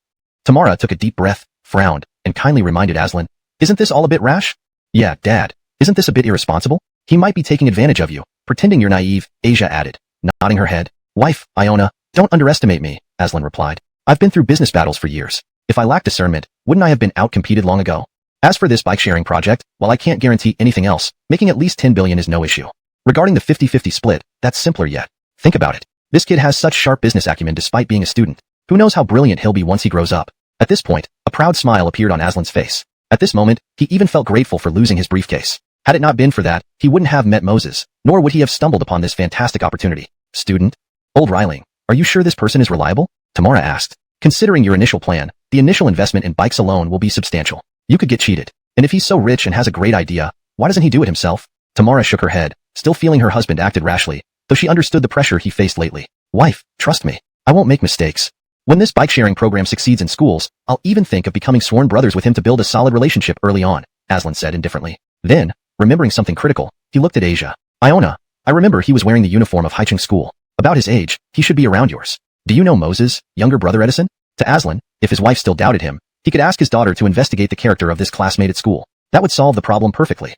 Tamara took a deep breath, frowned, and kindly reminded Aslan, "Isn't this all a bit rash?" "Yeah, Dad. Isn't this a bit irresponsible? He might be taking advantage of you, pretending you're naive," Asia added, nodding her head. "Wife, Iona, don't underestimate me," Aslan replied. "I've been through business battles for years. If I lacked discernment, wouldn't I have been outcompeted long ago? As for this bike-sharing project, while I can't guarantee anything else, making at least 10 billion is no issue. Regarding the 50-50 split, that's simpler yet. Think about it. This kid has such sharp business acumen despite being a student. Who knows how brilliant he'll be once he grows up." At this point, a proud smile appeared on Aslan's face. At this moment, he even felt grateful for losing his briefcase. Had it not been for that, he wouldn't have met Moses, nor would he have stumbled upon this fantastic opportunity. "Student? Old Riley, are you sure this person is reliable?" Tamara asked. "Considering your initial plan, the initial investment in bikes alone will be substantial. You could get cheated. And if he's so rich and has a great idea, why doesn't he do it himself?" Tamara shook her head, still feeling her husband acted rashly, though she understood the pressure he faced lately. "Wife, trust me. I won't make mistakes. When this bike-sharing program succeeds in schools, I'll even think of becoming sworn brothers with him to build a solid relationship early on," Aslan said indifferently. Then, remembering something critical, he looked at Asia. "Iona, I remember he was wearing the uniform of Haicheng School. About his age, he should be around yours. Do you know Moses, younger brother Edison?" To Aslan, if his wife still doubted him, he could ask his daughter to investigate the character of this classmate at school. That would solve the problem perfectly.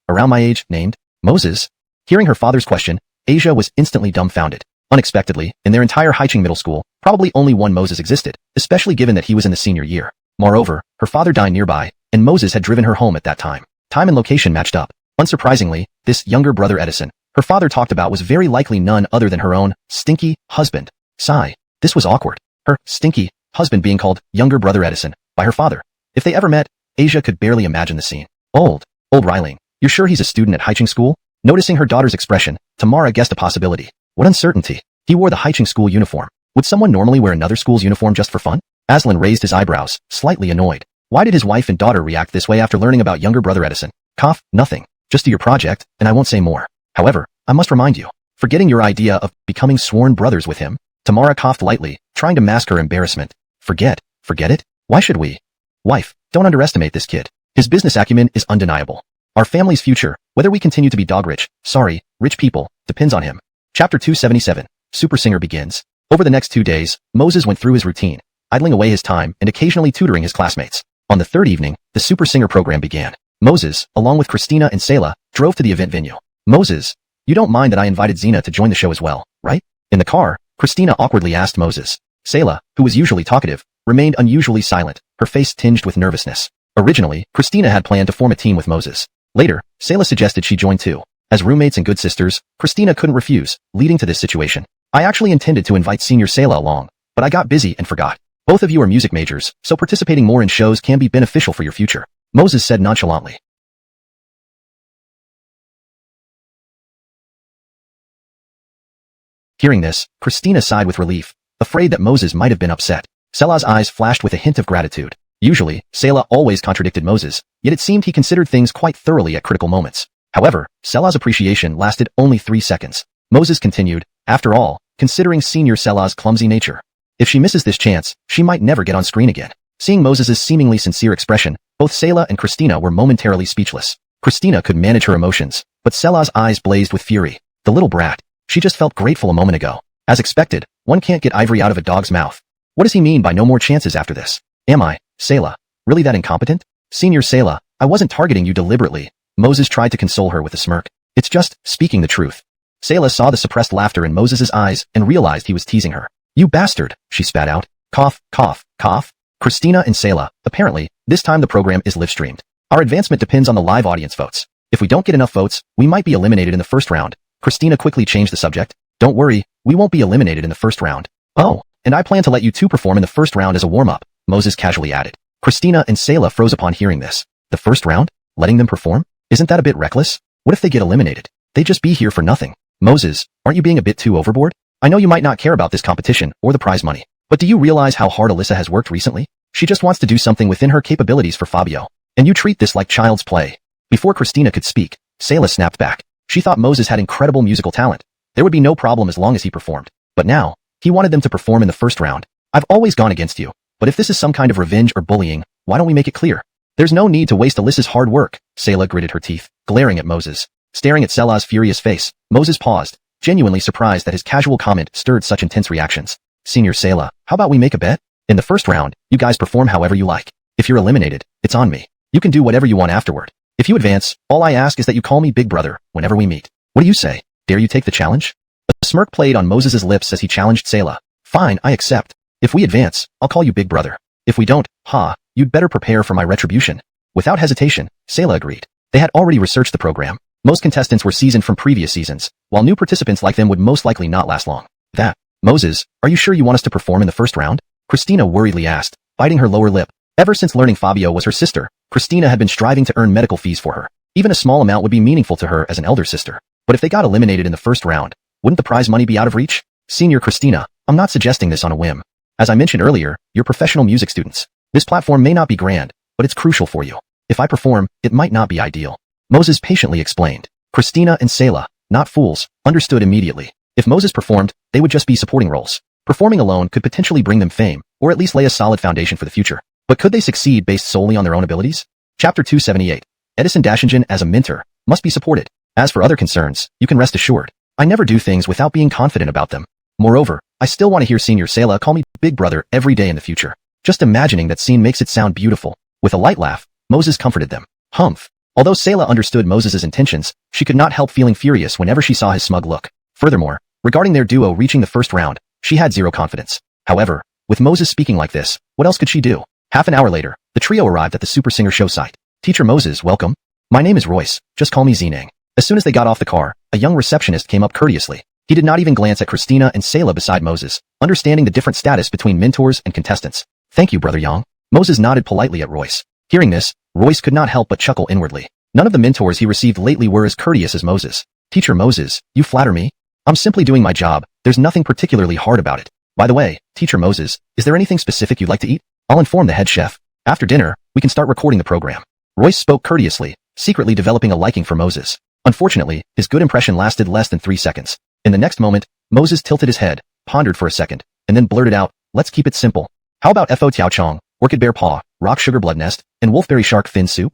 Around my age, named Moses? Hearing her father's question, Asia was instantly dumbfounded. Unexpectedly, in their entire Haicheng middle school, probably only one Moses existed, especially given that he was in the senior year. Moreover, her father died nearby, and Moses had driven her home at that time. Time and location matched up. Unsurprisingly, this younger brother Edison, her father talked about, was very likely none other than her own stinky husband. Sigh. This was awkward. Her stinky husband being called younger brother Edison by her father. If they ever met, Asia could barely imagine the scene. Old Riley, you're sure he's a student at Haicheng School? Noticing her daughter's expression, Tamara guessed a possibility. What uncertainty. He wore the Haicheng School uniform. Would someone normally wear another school's uniform just for fun? Aslan raised his eyebrows, slightly annoyed. Why did his wife and daughter react this way after learning about younger brother Edison? Cough, nothing. Just do your project, and I won't say more. However, I must remind you, forgetting your idea of becoming sworn brothers with him. Tamara coughed lightly, trying to mask her embarrassment. Forget it? Why should we? Wife, don't underestimate this kid. His business acumen is undeniable. Our family's future, whether we continue to be rich people, depends on him. Chapter 277. Super Singer begins. Over the next 2 days, Moses went through his routine, idling away his time and occasionally tutoring his classmates. On the third evening, the Super Singer program began. Moses, along with Christina and Sayla, drove to the event venue. Moses, you don't mind that I invited Zena to join the show as well, right? In the car, Christina awkwardly asked Moses. Sayla, who was usually talkative, remained unusually silent, her face tinged with nervousness. Originally, Christina had planned to form a team with Moses. Later, Sayla suggested she join too. As roommates and good sisters, Christina couldn't refuse, leading to this situation. I actually intended to invite senior Sayla along, but I got busy and forgot. Both of you are music majors, so participating more in shows can be beneficial for your future, Moses said nonchalantly. Hearing this, Christina sighed with relief, afraid that Moses might have been upset. Sayla's eyes flashed with a hint of gratitude. Usually, Sayla always contradicted Moses, yet it seemed he considered things quite thoroughly at critical moments. However, Sayla's appreciation lasted only 3 seconds. Moses continued, after all, considering senior Sayla's clumsy nature. If she misses this chance, she might never get on screen again. Seeing Moses's seemingly sincere expression, both Sayla and Christina were momentarily speechless. Christina could manage her emotions, but Sayla's eyes blazed with fury. The little brat. She just felt grateful a moment ago. As expected, one can't get ivory out of a dog's mouth. What does he mean by no more chances after this? Am I, Sayla, really that incompetent? Senior Sayla, I wasn't targeting you deliberately. Moses tried to console her with a smirk. It's just speaking the truth. Sayla saw the suppressed laughter in Moses's eyes and realized he was teasing her. You bastard, she spat out. Cough, cough, cough. Christina and Sayla, apparently, this time the program is live-streamed. Our advancement depends on the live audience votes. If we don't get enough votes, we might be eliminated in the first round. Christina quickly changed the subject. Don't worry, we won't be eliminated in the first round. Oh, and I plan to let you two perform in the first round as a warm-up, Moses casually added. Christina and Sayla froze upon hearing this. The first round? Letting them perform? Isn't that a bit reckless? What if they get eliminated? They'd just be here for nothing. Moses, aren't you being a bit too overboard? I know you might not care about this competition or the prize money, but do you realize how hard Alyssa has worked recently? She just wants to do something within her capabilities for Fabio. And you treat this like child's play. Before Christina could speak, Sayla snapped back. She thought Moses had incredible musical talent. There would be no problem as long as he performed. But now, he wanted them to perform in the first round. I've always gone against you, but if this is some kind of revenge or bullying, why don't we make it clear? There's no need to waste Alyssa's hard work. Sayla gritted her teeth, glaring at Moses. Staring at Sayla's furious face, Moses paused, genuinely surprised that his casual comment stirred such intense reactions. Senior Sayla, how about we make a bet? In the first round, you guys perform however you like. If you're eliminated, it's on me. You can do whatever you want afterward. If you advance, all I ask is that you call me Big Brother whenever we meet. What do you say? Dare you take the challenge? A smirk played on Moses's lips as he challenged Sayla. Fine, I accept. If we advance, I'll call you Big Brother. If we don't, you'd better prepare for my retribution. Without hesitation, Sayla agreed. They had already researched the program. Most contestants were seasoned from previous seasons, while new participants like them would most likely not last long. Moses, are you sure you want us to perform in the first round? Christina worriedly asked, biting her lower lip. Ever since learning Fabio was her sister, Christina had been striving to earn medical fees for her. Even a small amount would be meaningful to her as an elder sister. But if they got eliminated in the first round, wouldn't the prize money be out of reach? Senior Christina, I'm not suggesting this on a whim. As I mentioned earlier, you're professional music students. This platform may not be grand, but it's crucial for you. If I perform, it might not be ideal. Moses patiently explained. Christina and Sayla, not fools, understood immediately. If Moses performed, they would just be supporting roles. Performing alone could potentially bring them fame, or at least lay a solid foundation for the future. But could they succeed based solely on their own abilities? Chapter 278. Edison Dashingen as a mentor must be supported. As for other concerns, you can rest assured. I never do things without being confident about them. Moreover, I still want to hear Senior Sayla call me Big Brother every day in the future. Just imagining that scene makes it sound beautiful. With a light laugh, Moses comforted them. Humph. Although Sayla understood Moses's intentions, she could not help feeling furious whenever she saw his smug look. Furthermore, regarding their duo reaching the first round, she had zero confidence. However, with Moses speaking like this, what else could she do? Half an hour later, the trio arrived at the Super Singer show site. Teacher Moses, welcome. My name is Royce, just call me Zinang. As soon as they got off the car, a young receptionist came up courteously. He did not even glance at Christina and Sayla beside Moses, understanding the different status between mentors and contestants. Thank you, Brother Yang. Moses nodded politely at Royce. Hearing this, Royce could not help but chuckle inwardly. None of the mentors he received lately were as courteous as Moses. Teacher Moses, you flatter me? I'm simply doing my job, there's nothing particularly hard about it. By the way, Teacher Moses, is there anything specific you'd like to eat? I'll inform the head chef. After dinner, we can start recording the program. Royce spoke courteously, secretly developing a liking for Moses. Unfortunately, his good impression lasted less than 3 seconds. In the next moment, Moses tilted his head, pondered for a second, and then blurted out, let's keep it simple. How about Fo Tiao Chong, Orchid Bear Paw, Rock Sugar Blood Nest, and Wolfberry Shark Fin Soup?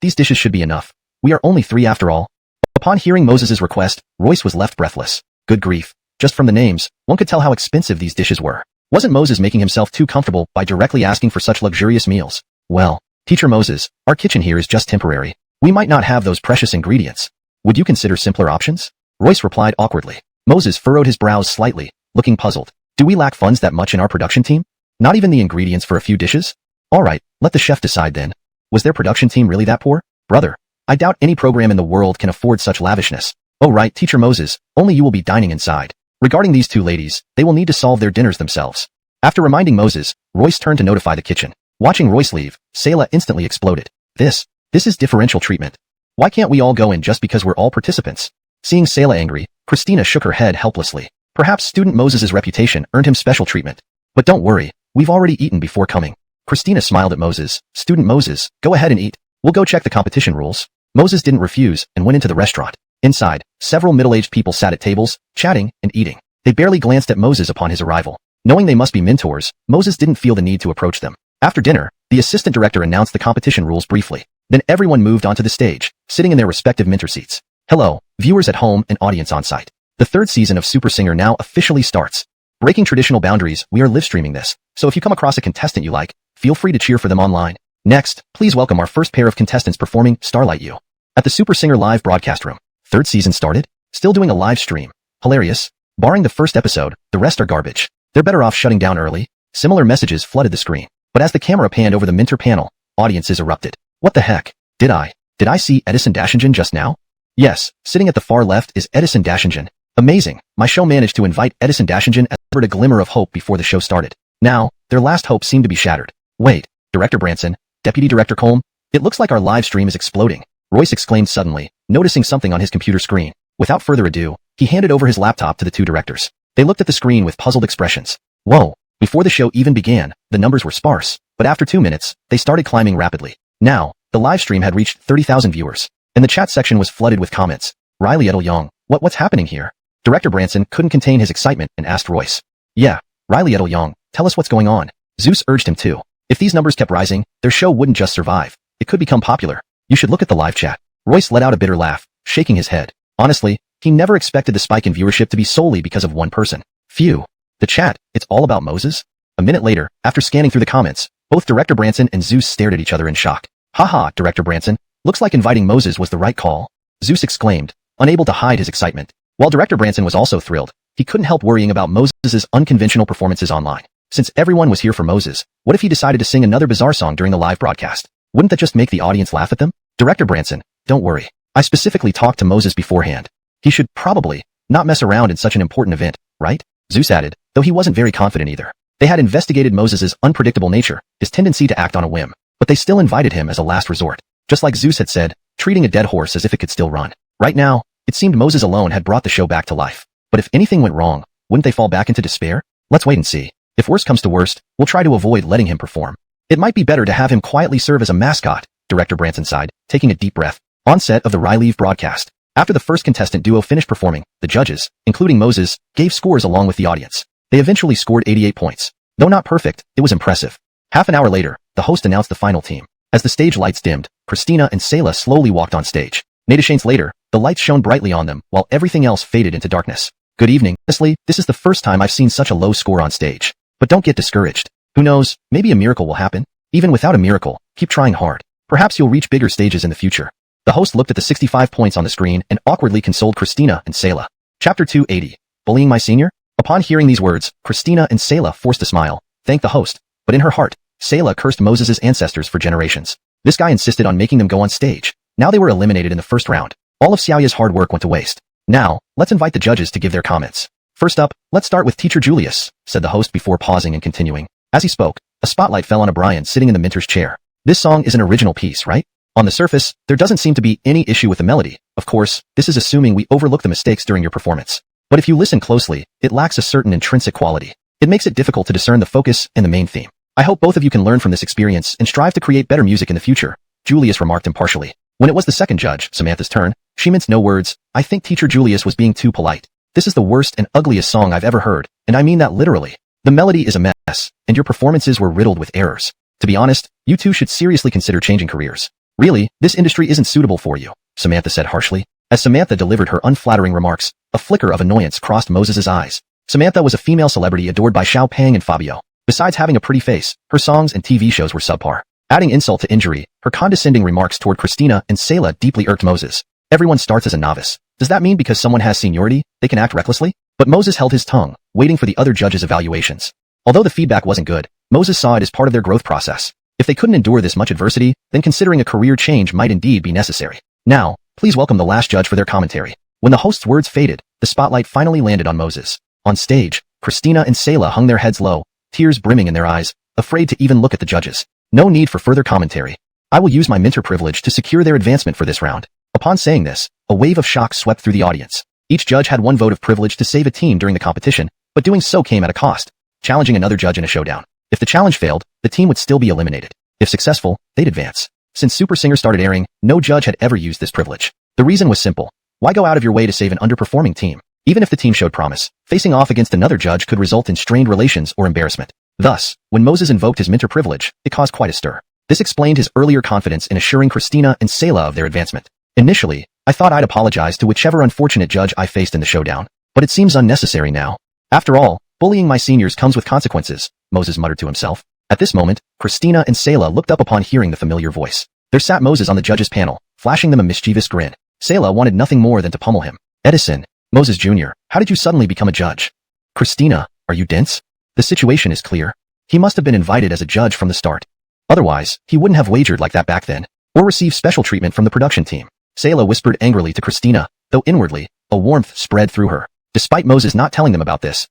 These dishes should be enough. We are only 3 after all. Upon hearing Moses's request, Royce was left breathless. Good grief. Just from the names, one could tell how expensive these dishes were. Wasn't Moses making himself too comfortable by directly asking for such luxurious meals? Well, Teacher Moses, our kitchen here is just temporary. We might not have those precious ingredients. Would you consider simpler options? Royce replied awkwardly. Moses furrowed his brows slightly, looking puzzled. Do we lack funds that much in our production team? Not even the ingredients for a few dishes? All right, let the chef decide then. Was their production team really that poor? Brother, I doubt any program in the world can afford such lavishness. Oh right, Teacher Moses, only you will be dining inside. Regarding these two ladies, they will need to solve their dinners themselves. After reminding Moses, Royce turned to notify the kitchen. Watching Royce leave, Sayla instantly exploded. This is differential treatment. Why can't we all go in just because we're all participants? Seeing Sayla angry, Christina shook her head helplessly. Perhaps student Moses's reputation earned him special treatment. But don't worry, we've already eaten before coming. Christina smiled at Moses. Student Moses, go ahead and eat. We'll go check the competition rules. Moses didn't refuse and went into the restaurant. Inside, several middle-aged people sat at tables, chatting and eating. They barely glanced at Moses upon his arrival. Knowing they must be mentors, Moses didn't feel the need to approach them. After dinner, the assistant director announced the competition rules briefly. Then everyone moved onto the stage, sitting in their respective mentor seats. Hello, viewers at home and audience on site. The third season of Super Singer now officially starts. Breaking traditional boundaries, we are live streaming this, so if you come across a contestant you like, feel free to cheer for them online. Next, please welcome our first pair of contestants performing Starlight You. At the Super Singer live broadcast room. Third season started? Still doing a live stream. Hilarious. Barring the first episode, the rest are garbage. They're better off shutting down early. Similar messages flooded the screen. But as the camera panned over the mentor panel, audiences erupted. What the heck? Did I see Edison Dashingen just now? Yes, sitting at the far left is Edison Dashingen. Amazing, my show managed to invite Edison Dashingen and offered a glimmer of hope before the show started. Now, their last hope seemed to be shattered. Wait, Director Branson, Deputy Director Colm, it looks like our live stream is exploding. Royce exclaimed suddenly, noticing something on his computer screen. Without further ado, he handed over his laptop to the two directors. They looked at the screen with puzzled expressions. Whoa, before the show even began, the numbers were sparse, but after 2 minutes, they started climbing rapidly. Now, the live stream had reached 30,000 viewers, and the chat section was flooded with comments. Riley et al. What's happening here? Director Branson couldn't contain his excitement and asked Royce. Yeah, Riley et al. Tell us what's going on. Zeus urged him too. If these numbers kept rising, their show wouldn't just survive. It could become popular. You should look at the live chat. Royce let out a bitter laugh, shaking his head. Honestly, he never expected the spike in viewership to be solely because of one person. Phew. The chat, it's all about Moses? A minute later, after scanning through the comments, both Director Branson and Zeus stared at each other in shock. Haha, Director Branson, looks like inviting Moses was the right call. Zeus exclaimed, unable to hide his excitement. While Director Branson was also thrilled, he couldn't help worrying about Moses's unconventional performances online. Since everyone was here for Moses, what if he decided to sing another bizarre song during the live broadcast? Wouldn't that just make the audience laugh at them? Director Branson, don't worry. I specifically talked to Moses beforehand. He should probably not mess around in such an important event, right? Zeus added, though he wasn't very confident either. They had investigated Moses's unpredictable nature, his tendency to act on a whim, but they still invited him as a last resort. Just like Zeus had said, treating a dead horse as if it could still run. Right now, it seemed Moses alone had brought the show back to life. But if anything went wrong, wouldn't they fall back into despair? Let's wait and see. If worst comes to worst, we'll try to avoid letting him perform. It might be better to have him quietly serve as a mascot, Director Branson sighed, taking a deep breath. Onset of the Riley broadcast. After the first contestant duo finished performing, the judges, including Moses, gave scores along with the audience. They eventually scored 88 points. Though not perfect, it was impressive. Half an hour later, the host announced the final team. As the stage lights dimmed, Christina and Sayla slowly walked on stage. Nadashanes later, the lights shone brightly on them, while everything else faded into darkness. Good evening. Honestly, this is the first time I've seen such a low score on stage. But don't get discouraged. Who knows, maybe a miracle will happen. Even without a miracle, keep trying hard. Perhaps you'll reach bigger stages in the future. The host looked at the 65 points on the screen and awkwardly consoled Christina and Sayla. Chapter 280. Bullying my senior? Upon hearing these words, Christina and Sayla forced a smile, thanked the host, but in her heart, Sayla cursed Moses's ancestors for generations. This guy insisted on making them go on stage. Now they were eliminated in the first round. All of Xiaoya's hard work went to waste. Now, let's invite the judges to give their comments. First up, let's start with Teacher Julius, said the host before pausing and continuing. As he spoke, a spotlight fell on O'Brien sitting in the mentor's chair. This song is an original piece, right? On the surface, there doesn't seem to be any issue with the melody. Of course, this is assuming we overlook the mistakes during your performance. But if you listen closely, it lacks a certain intrinsic quality. It makes it difficult to discern the focus and the main theme. I hope both of you can learn from this experience and strive to create better music in the future, Julius remarked impartially. When it was the second judge, Samantha's turn, she minced no words. I think Teacher Julius was being too polite. This is the worst and ugliest song I've ever heard, and I mean that literally. The melody is a mess, and your performances were riddled with errors. To be honest, you two should seriously consider changing careers. Really, this industry isn't suitable for you, Samantha said harshly. As Samantha delivered her unflattering remarks, a flicker of annoyance crossed Moses's eyes. Samantha was a female celebrity adored by Xiao Pang and Fabio. Besides having a pretty face, her songs and TV shows were subpar. Adding insult to injury, her condescending remarks toward Christina and Sayla deeply irked Moses. Everyone starts as a novice. Does that mean because someone has seniority, they can act recklessly? But Moses held his tongue, waiting for the other judges' evaluations. Although the feedback wasn't good, Moses saw it as part of their growth process. If they couldn't endure this much adversity, then considering a career change might indeed be necessary. Now, please welcome the last judge for their commentary. When the host's words faded, the spotlight finally landed on Moses. On stage, Christina and Sayla hung their heads low, tears brimming in their eyes, afraid to even look at the judges. No need for further commentary. I will use my mentor privilege to secure their advancement for this round. Upon saying this, a wave of shock swept through the audience. Each judge had one vote of privilege to save a team during the competition, but doing so came at a cost, challenging another judge in a showdown. If the challenge failed, the team would still be eliminated. If successful, they'd advance. Since Super Singer started airing, no judge had ever used this privilege. The reason was simple. Why go out of your way to save an underperforming team? Even if the team showed promise, facing off against another judge could result in strained relations or embarrassment. Thus, when Moses invoked his mentor privilege, it caused quite a stir. This explained his earlier confidence in assuring Christina and Sayla of their advancement. Initially, I thought I'd apologize to whichever unfortunate judge I faced in the showdown, but it seems unnecessary now. After all, bullying my seniors comes with consequences, Moses muttered to himself. At this moment, Christina and Sayla looked up upon hearing the familiar voice. There sat Moses on the judges' panel, flashing them a mischievous grin. Sayla wanted nothing more than to pummel him. Edison, Moses Jr., how did you suddenly become a judge? Christina, are you dense? The situation is clear. He must have been invited as a judge from the start. Otherwise, he wouldn't have wagered like that back then, or received special treatment from the production team. Sayla whispered angrily to Christina, though inwardly, a warmth spread through her. Despite Moses not telling them about this,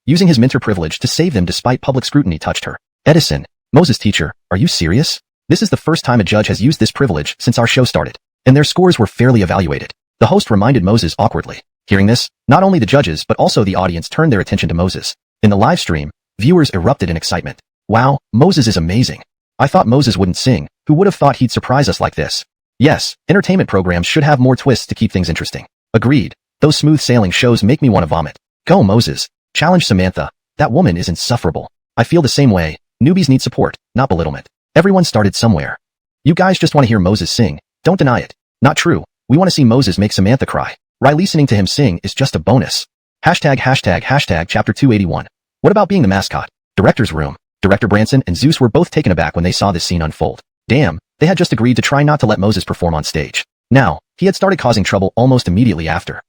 using his mentor privilege to save them despite public scrutiny touched her. Edison, Moses teacher, are you serious? This is the first time a judge has used this privilege since our show started, and their scores were fairly evaluated. The host reminded Moses awkwardly. Hearing this, not only the judges but also the audience turned their attention to Moses. In the live stream, viewers erupted in excitement. Wow, Moses is amazing. I thought Moses wouldn't sing. Who would have thought he'd surprise us like this? Yes, entertainment programs should have more twists to keep things interesting. Agreed. Those smooth sailing shows make me want to vomit. Go Moses. Challenge Samantha. That woman is insufferable. I feel the same way. Newbies need support, not belittlement. Everyone started somewhere. You guys just want to hear Moses sing. Don't deny it. Not true. We want to see Moses make Samantha cry. Listening to him sing is just a bonus. Hashtag chapter 281. What about being the mascot? Director's room. Director Branson and Zeus were both taken aback when they saw this scene unfold. Damn, they had just agreed to try not to let Moses perform on stage. Now, he had started causing trouble almost immediately after.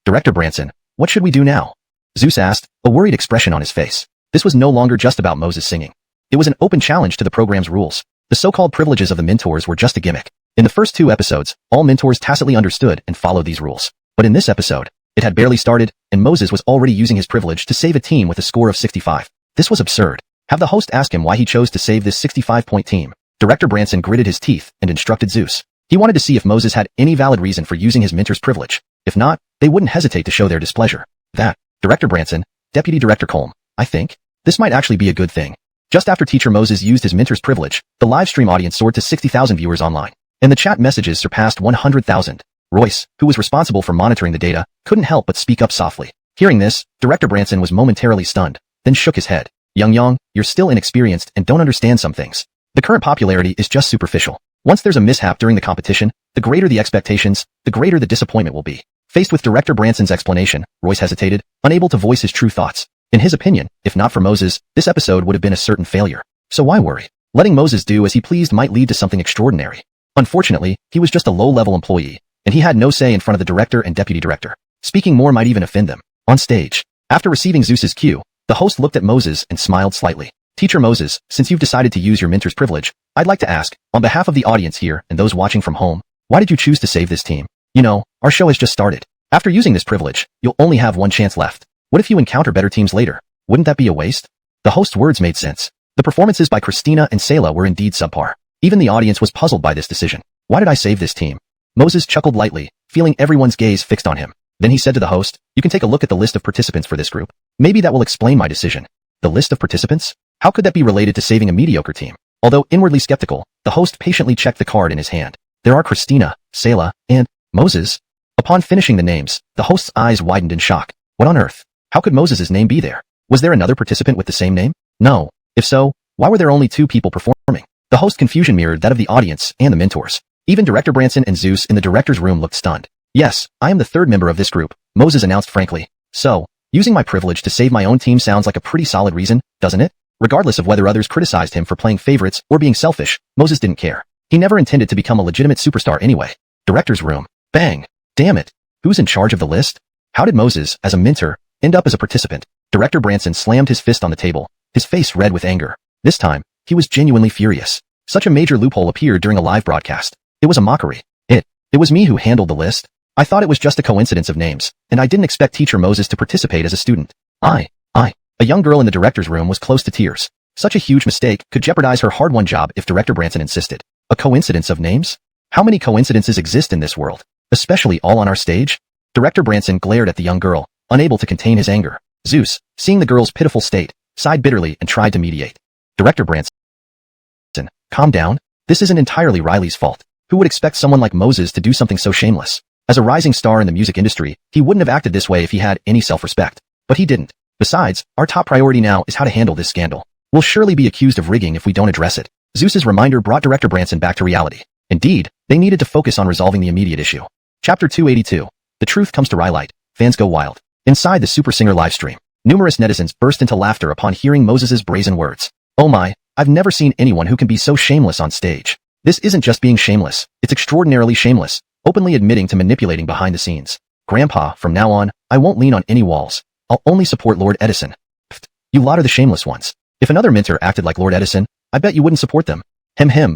Director Branson, what should we do now? Zeus asked, a worried expression on his face. This was no longer just about Moses singing. It was an open challenge to the program's rules. The so-called privileges of the mentors were just a gimmick. In the first 2 episodes, all mentors tacitly understood and followed these rules. But in this episode, it had barely started, and Moses was already using his privilege to save a team with a score of 65. This was absurd. Have the host ask him why he chose to save this 65-point team. Director Branson gritted his teeth and instructed Zeus. He wanted to see if Moses had any valid reason for using his mentor's privilege. If not, they wouldn't hesitate to show their displeasure. Director Branson, Deputy Director Colm, I think this might actually be a good thing. Just after Teacher Moses used his mentor's privilege, the live stream audience soared to 60,000 viewers online, and the chat messages surpassed 100,000. Royce, who was responsible for monitoring the data, couldn't help but speak up softly. Hearing this, Director Branson was momentarily stunned, then shook his head. Young, you're still inexperienced and don't understand some things. The current popularity is just superficial. Once there's a mishap during the competition, the greater the expectations, the greater the disappointment will be. Faced with Director Branson's explanation, Royce hesitated, unable to voice his true thoughts. In his opinion, if not for Moses, this episode would have been a certain failure. So why worry? Letting Moses do as he pleased might lead to something extraordinary. Unfortunately, he was just a low-level employee, and he had no say in front of the director and deputy director. Speaking more might even offend them. On stage, after receiving Zeus's cue, the host looked at Moses and smiled slightly. Teacher Moses, since you've decided to use your mentor's privilege, I'd like to ask, on behalf of the audience here and those watching from home, why did you choose to save this team? You know, our show has just started. After using this privilege, you'll only have one chance left. What if you encounter better teams later? Wouldn't that be a waste? The host's words made sense. The performances by Christina and Sayla were indeed subpar. Even the audience was puzzled by this decision. Why did I save this team? Moses chuckled lightly, feeling everyone's gaze fixed on him. Then he said to the host, you can take a look at the list of participants for this group. Maybe that will explain my decision. The list of participants? How could that be related to saving a mediocre team? Although inwardly skeptical, the host patiently checked the card in his hand. There are Christina, Sayla, and Moses. Upon finishing the names, the host's eyes widened in shock. What on earth? How could Moses' name be there? Was there another participant with the same name? No. If so, why were there only 2 people performing? The host's confusion mirrored that of the audience and the mentors. Even Director Branson and Zeus in the director's room looked stunned. Yes, I am the 3rd member of this group, Moses announced frankly. So, using my privilege to save my own team sounds like a pretty solid reason, doesn't it? Regardless of whether others criticized him for playing favorites or being selfish, Moses didn't care. He never intended to become a legitimate superstar anyway. Director's room. Bang. Damn it. Who's in charge of the list? How did Moses, as a mentor, end up as a participant? Director Branson slammed his fist on the table, his face red with anger. This time, he was genuinely furious. Such a major loophole appeared during a live broadcast. It was a mockery. It was me who handled the list. I thought it was just a coincidence of names, and I didn't expect Teacher Moses to participate as a student. A young girl in the director's room was close to tears. Such a huge mistake could jeopardize her hard-won job if Director Branson insisted. A coincidence of names? How many coincidences exist in this world? Especially all on our stage? Director Branson glared at the young girl, unable to contain his anger. Zeus, seeing the girl's pitiful state, sighed bitterly and tried to mediate. Director Branson, calm down. This isn't entirely Riley's fault. Who would expect someone like Moses to do something so shameless? As a rising star in the music industry, he wouldn't have acted this way if he had any self-respect. But he didn't. Besides, our top priority now is how to handle this scandal. We'll surely be accused of rigging if we don't address it. Zeus's reminder brought Director Branson back to reality. Indeed, they needed to focus on resolving the immediate issue. Chapter 282. The truth comes to Rhylight. Fans go wild. Inside the Super Singer livestream, numerous netizens burst into laughter upon hearing Moses's brazen words. Oh my, I've never seen anyone who can be so shameless on stage. This isn't just being shameless, it's extraordinarily shameless, openly admitting to manipulating behind the scenes. Grandpa, from now on, I won't lean on any walls. I'll only support Lord Edison. Pfft, you lot are the shameless ones. If another minter acted like Lord Edison, I bet you wouldn't support them.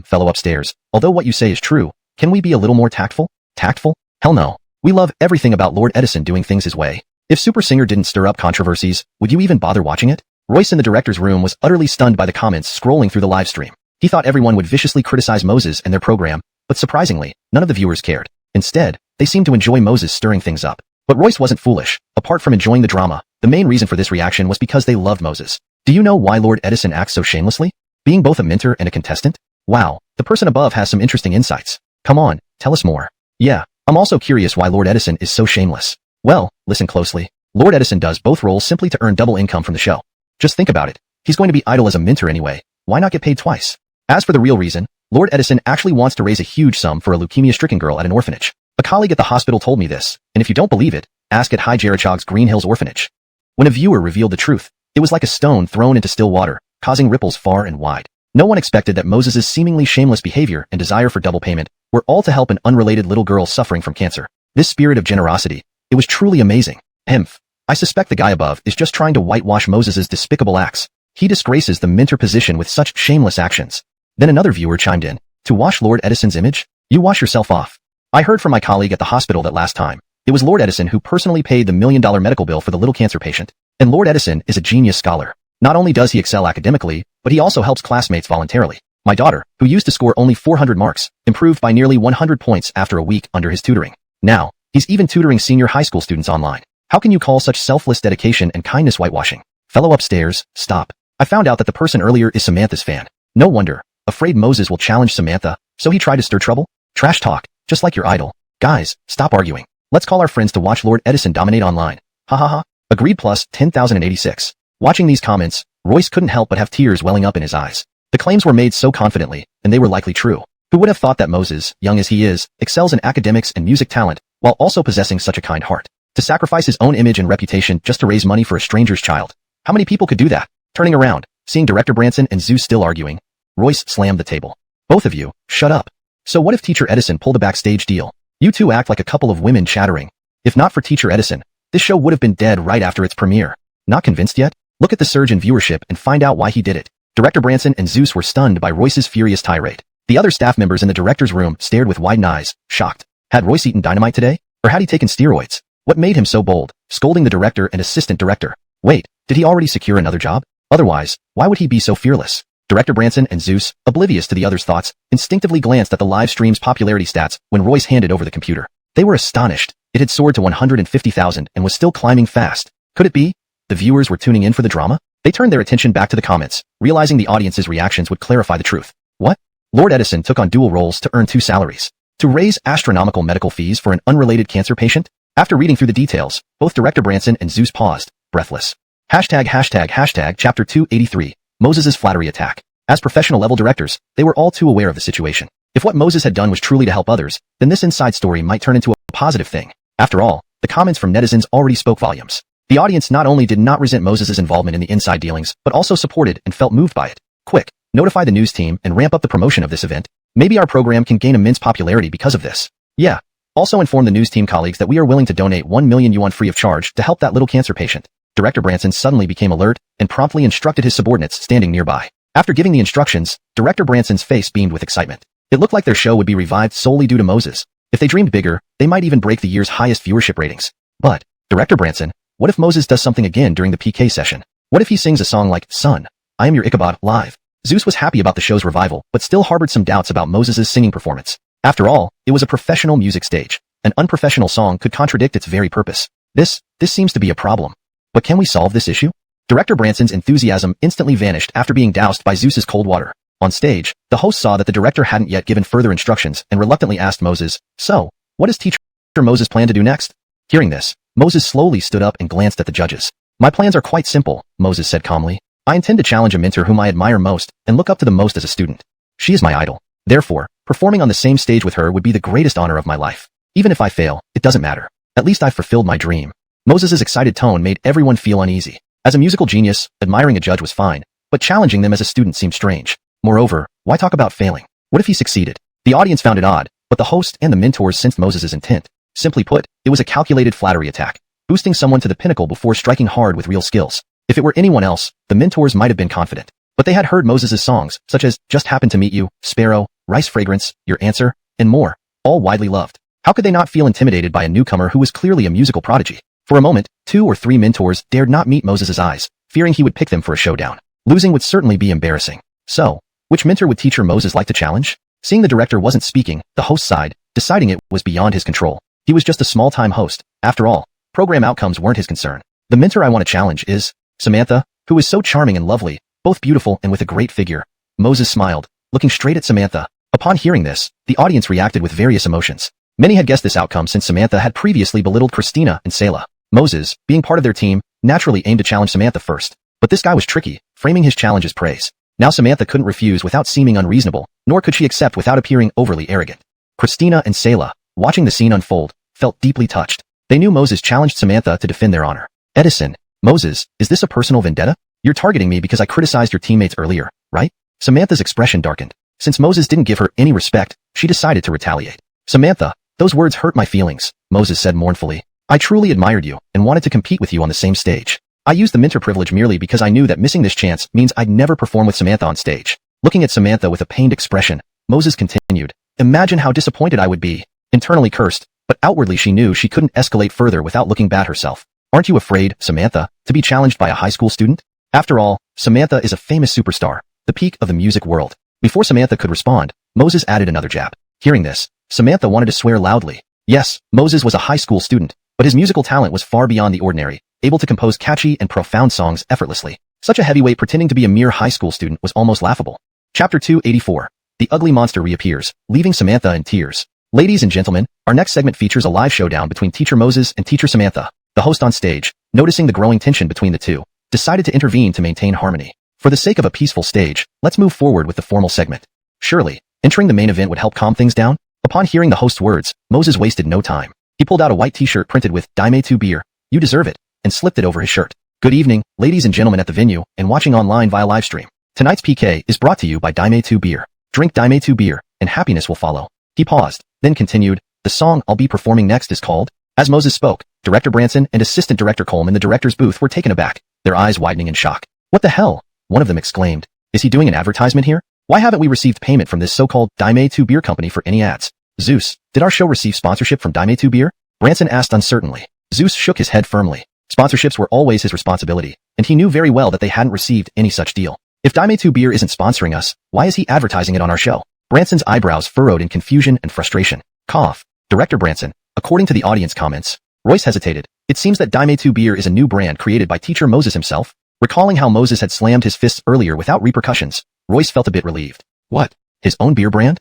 Fellow upstairs, although what you say is true, can we be a little more tactful? Tactful? Hell no. We love everything about Lord Edison doing things his way. If Super Singer didn't stir up controversies, would you even bother watching it? Royce in the director's room was utterly stunned by the comments scrolling through the live stream. He thought everyone would viciously criticize Moses and their program, but surprisingly, none of the viewers cared. Instead, they seemed to enjoy Moses stirring things up. But Royce wasn't foolish. Apart from enjoying the drama, the main reason for this reaction was because they loved Moses. Do you know why Lord Edison acts so shamelessly? Being both a minter and a contestant? Wow, the person above has some interesting insights. Come on, tell us more. Yeah, I'm also curious why Lord Edison is so shameless. Well, listen closely. Lord Edison does both roles simply to earn double income from the show. Just think about it. He's going to be idle as a minter anyway. Why not get paid twice? As for the real reason, Lord Edison actually wants to raise a huge sum for a leukemia-stricken girl at an orphanage. A colleague at the hospital told me this, and if you don't believe it, ask at High Jerichog's Green Hills Orphanage. When a viewer revealed the truth, it was like a stone thrown into still water, causing ripples far and wide. No one expected that Moses's seemingly shameless behavior and desire for double payment were all to help an unrelated little girl suffering from cancer. This spirit of generosity, it was truly amazing. I suspect the guy above is just trying to whitewash Moses's despicable acts. He disgraces the minter position with such shameless actions. Then another viewer chimed in. To wash Lord Edison's image? You wash yourself off. I heard from my colleague at the hospital that last time, it was Lord Edison who personally paid the $1 million medical bill for the little cancer patient. And Lord Edison is a genius scholar. Not only does he excel academically, but he also helps classmates voluntarily. My daughter, who used to score only 400 marks, improved by nearly 100 points after a week under his tutoring. Now, he's even tutoring senior high school students online. How can you call such selfless dedication and kindness whitewashing? Fellow upstairs, stop. I found out that the person earlier is Samantha's fan. No wonder. Afraid Moses will challenge Samantha, so he tried to stir trouble? Trash talk, just like your idol. Guys, stop arguing. Let's call our friends to watch Lord Edison dominate online. Ha ha ha. Agreed plus 10,086. Watching these comments, Royce couldn't help but have tears welling up in his eyes. The claims were made so confidently, and they were likely true. Who would have thought that Moses, young as he is, excels in academics and music talent, while also possessing such a kind heart? To sacrifice his own image and reputation just to raise money for a stranger's child. How many people could do that? Turning around, seeing Director Branson and Zeus still arguing, Royce slammed the table. Both of you, shut up. So what if Teacher Edison pulled a backstage deal? You two act like a couple of women chattering. If not for Teacher Edison, this show would have been dead right after its premiere. Not convinced yet? Look at the surge in viewership and find out why he did it. Director Branson and Zeus were stunned by Royce's furious tirade. The other staff members in the director's room stared with widened eyes, shocked. Had Royce eaten dynamite today? Or had he taken steroids? What made him so bold, scolding the director and assistant director? Wait, did he already secure another job? Otherwise, why would he be so fearless? Director Branson and Zeus, oblivious to the other's thoughts, instinctively glanced at the live stream's popularity stats when Royce handed over the computer. They were astonished. It had soared to 150,000 and was still climbing fast. Could it be? The viewers were tuning in for the drama? They turned their attention back to the comments, realizing the audience's reactions would clarify the truth. What? Lord Edison took on dual roles to earn two salaries. To raise astronomical medical fees for an unrelated cancer patient? After reading through the details, both Director Branson and Zeus paused, breathless. Hashtag chapter 283, Moses's flattery attack. As professional level directors, they were all too aware of the situation. If what Moses had done was truly to help others, then this inside story might turn into a positive thing. After all, the comments from netizens already spoke volumes. The audience not only did not resent Moses's involvement in the inside dealings, but also supported and felt moved by it. Quick, notify the news team and ramp up the promotion of this event. Maybe our program can gain immense popularity because of this. Yeah. Also inform the news team colleagues that we are willing to donate 1 million yuan free of charge to help that little cancer patient. Director Branson suddenly became alert and promptly instructed his subordinates standing nearby. After giving the instructions, Director Branson's face beamed with excitement. It looked like their show would be revived solely due to Moses. If they dreamed bigger, they might even break the year's highest viewership ratings. But, Director Branson, what if Moses does something again during the PK session? What if he sings a song like, Son, I Am Your Ichabod, live? Zeus was happy about the show's revival, but still harbored some doubts about Moses' singing performance. After all, it was a professional music stage. An unprofessional song could contradict its very purpose. This seems to be a problem. But can we solve this issue? Director Branson's enthusiasm instantly vanished after being doused by Zeus's cold water. On stage, the host saw that the director hadn't yet given further instructions and reluctantly asked Moses, So, what does teacher Moses plan to do next? Hearing this, Moses slowly stood up and glanced at the judges. My plans are quite simple, Moses said calmly. I intend to challenge a mentor whom I admire most and look up to the most as a student. She is my idol. Therefore, performing on the same stage with her would be the greatest honor of my life. Even if I fail, it doesn't matter. At least I've fulfilled my dream. Moses' excited tone made everyone feel uneasy. As a musical genius, admiring a judge was fine, but challenging them as a student seemed strange. Moreover, why talk about failing? What if he succeeded? The audience found it odd, but the host and the mentors sensed Moses' intent. Simply put, it was a calculated flattery attack, boosting someone to the pinnacle before striking hard with real skills. If it were anyone else, the mentors might have been confident. But they had heard Moses' songs, such as Just Happened to Meet You, Sparrow, Rice Fragrance, Your Answer, and more, all widely loved. How could they not feel intimidated by a newcomer who was clearly a musical prodigy? For a moment, 2 or 3 mentors dared not meet Moses' eyes, fearing he would pick them for a showdown. Losing would certainly be embarrassing. So, which mentor would teacher Moses like to challenge? Seeing the director wasn't speaking, the host sighed, deciding it was beyond his control. He was just a small-time host. After all, program outcomes weren't his concern. The mentor I want to challenge is Samantha, who is so charming and lovely, both beautiful and with a great figure. Moses smiled, looking straight at Samantha. Upon hearing this, the audience reacted with various emotions. Many had guessed this outcome since Samantha had previously belittled Christina and Selah. Moses, being part of their team, naturally aimed to challenge Samantha first. But this guy was tricky, framing his challenge as praise. Now Samantha couldn't refuse without seeming unreasonable, nor could she accept without appearing overly arrogant. Christina and Selah, watching the scene unfold, felt deeply touched. They knew Moses challenged Samantha to defend their honor. Edison, Moses, is this a personal vendetta? You're targeting me because I criticized your teammates earlier, right? Samantha's expression darkened. Since Moses didn't give her any respect, she decided to retaliate. Samantha, those words hurt my feelings, Moses said mournfully. I truly admired you and wanted to compete with you on the same stage. I used the mentor privilege merely because I knew that missing this chance means I'd never perform with Samantha on stage. Looking at Samantha with a pained expression, Moses continued, Imagine how disappointed I would be. Internally cursed, but outwardly she knew she couldn't escalate further without looking bad herself. Aren't you afraid, Samantha, to be challenged by a high school student? After all, Samantha is a famous superstar, the peak of the music world. Before Samantha could respond, Moses added another jab. Hearing this, Samantha wanted to swear loudly. Yes, Moses was a high school student, but his musical talent was far beyond the ordinary, able to compose catchy and profound songs effortlessly. Such a heavyweight pretending to be a mere high school student was almost laughable. Chapter 284. The ugly monster reappears, leaving Samantha in tears. Ladies and gentlemen, our next segment features a live showdown between Teacher Moses and Teacher Samantha. The host on stage, noticing the growing tension between the two, decided to intervene to maintain harmony. For the sake of a peaceful stage, let's move forward with the formal segment. Surely, entering the main event would help calm things down? Upon hearing the host's words, Moses wasted no time. He pulled out a white t-shirt printed with Dime to beer, you deserve it, and slipped it over his shirt. Good evening, ladies and gentlemen at the venue and watching online via livestream. Tonight's PK is brought to you by Dime to beer. Drink Dime to beer, and happiness will follow. He paused, then continued, the song I'll be performing next is called. As Moses spoke, Director Branson and Assistant Director Colm in the director's booth were taken aback, their eyes widening in shock. What the hell? One of them exclaimed. Is he doing an advertisement here? Why haven't we received payment from this so-called Dime to beer company for any ads? Zeus, did our show receive sponsorship from Dime to beer? Branson asked uncertainly. Zeus shook his head firmly. Sponsorships were always his responsibility, and he knew very well that they hadn't received any such deal. If Dime to beer isn't sponsoring us, why is he advertising it on our show? Branson's eyebrows furrowed in confusion and frustration. Cough. Director Branson, according to the audience comments. Royce hesitated. It seems that Dime to beer is a new brand created by Teacher Moses himself. Recalling how Moses had slammed his fists earlier without repercussions, Royce felt a bit relieved. What? His own beer brand?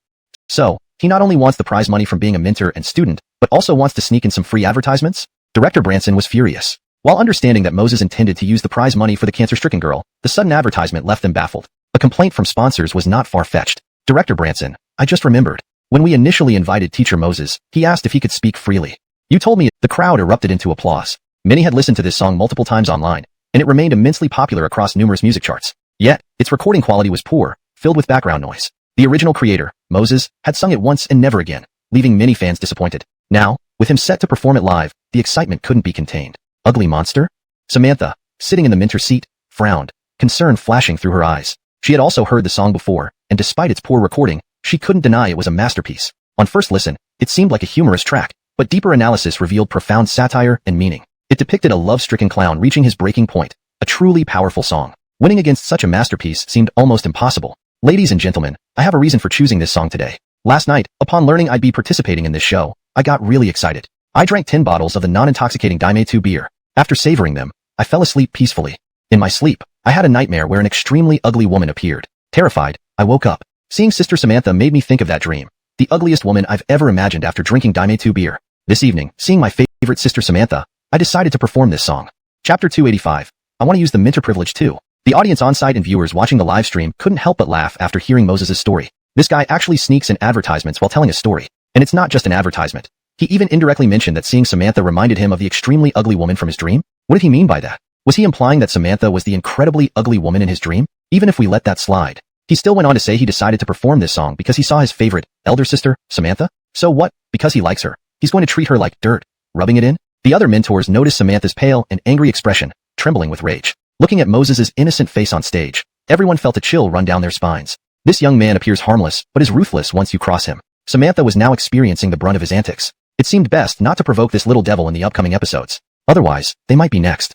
So, he not only wants the prize money from being a mentor and student, but also wants to sneak in some free advertisements? Director Branson was furious. While understanding that Moses intended to use the prize money for the cancer-stricken girl, the sudden advertisement left them baffled. A complaint from sponsors was not far-fetched. Director Branson, I just remembered. When we initially invited Teacher Moses, he asked if he could speak freely. You told me. The crowd erupted into applause. Many had listened to this song multiple times online, and it remained immensely popular across numerous music charts. Yet, its recording quality was poor, filled with background noise. The original creator, Moses, had sung it once and never again, leaving many fans disappointed. Now, with him set to perform it live, the excitement couldn't be contained. Ugly monster? Samantha, sitting in the mentor seat, frowned, concern flashing through her eyes. She had also heard the song before, and despite its poor recording, she couldn't deny it was a masterpiece. On first listen, it seemed like a humorous track, but deeper analysis revealed profound satire and meaning. It depicted a love-stricken clown reaching his breaking point, a truly powerful song. Winning against such a masterpiece seemed almost impossible. Ladies and gentlemen, I have a reason for choosing this song today. Last night, upon learning I'd be participating in this show, I got really excited. I drank 10 bottles of the non-intoxicating Daime 2 beer. After savoring them, I fell asleep peacefully. In my sleep, I had a nightmare where an extremely ugly woman appeared. Terrified, I woke up. Seeing Sister Samantha made me think of that dream. The ugliest woman I've ever imagined after drinking Daime 2 beer. This evening, seeing my favorite Sister Samantha, I decided to perform this song. Chapter 285. I want to use the mentor privilege too. The audience on-site and viewers watching the live stream couldn't help but laugh after hearing Moses' story. This guy actually sneaks in advertisements while telling a story. And it's not just an advertisement. He even indirectly mentioned that seeing Samantha reminded him of the extremely ugly woman from his dream. What did he mean by that? Was he implying that Samantha was the incredibly ugly woman in his dream? Even if we let that slide. He still went on to say he decided to perform this song because he saw his favorite, elder sister, Samantha? So what? Because he likes her, he's going to treat her like dirt, rubbing it in? The other mentors noticed Samantha's pale and angry expression, trembling with rage. Looking at Moses' innocent face on stage, everyone felt a chill run down their spines. This young man appears harmless, but is ruthless once you cross him. Samantha was now experiencing the brunt of his antics. It seemed best not to provoke this little devil in the upcoming episodes. Otherwise, they might be next.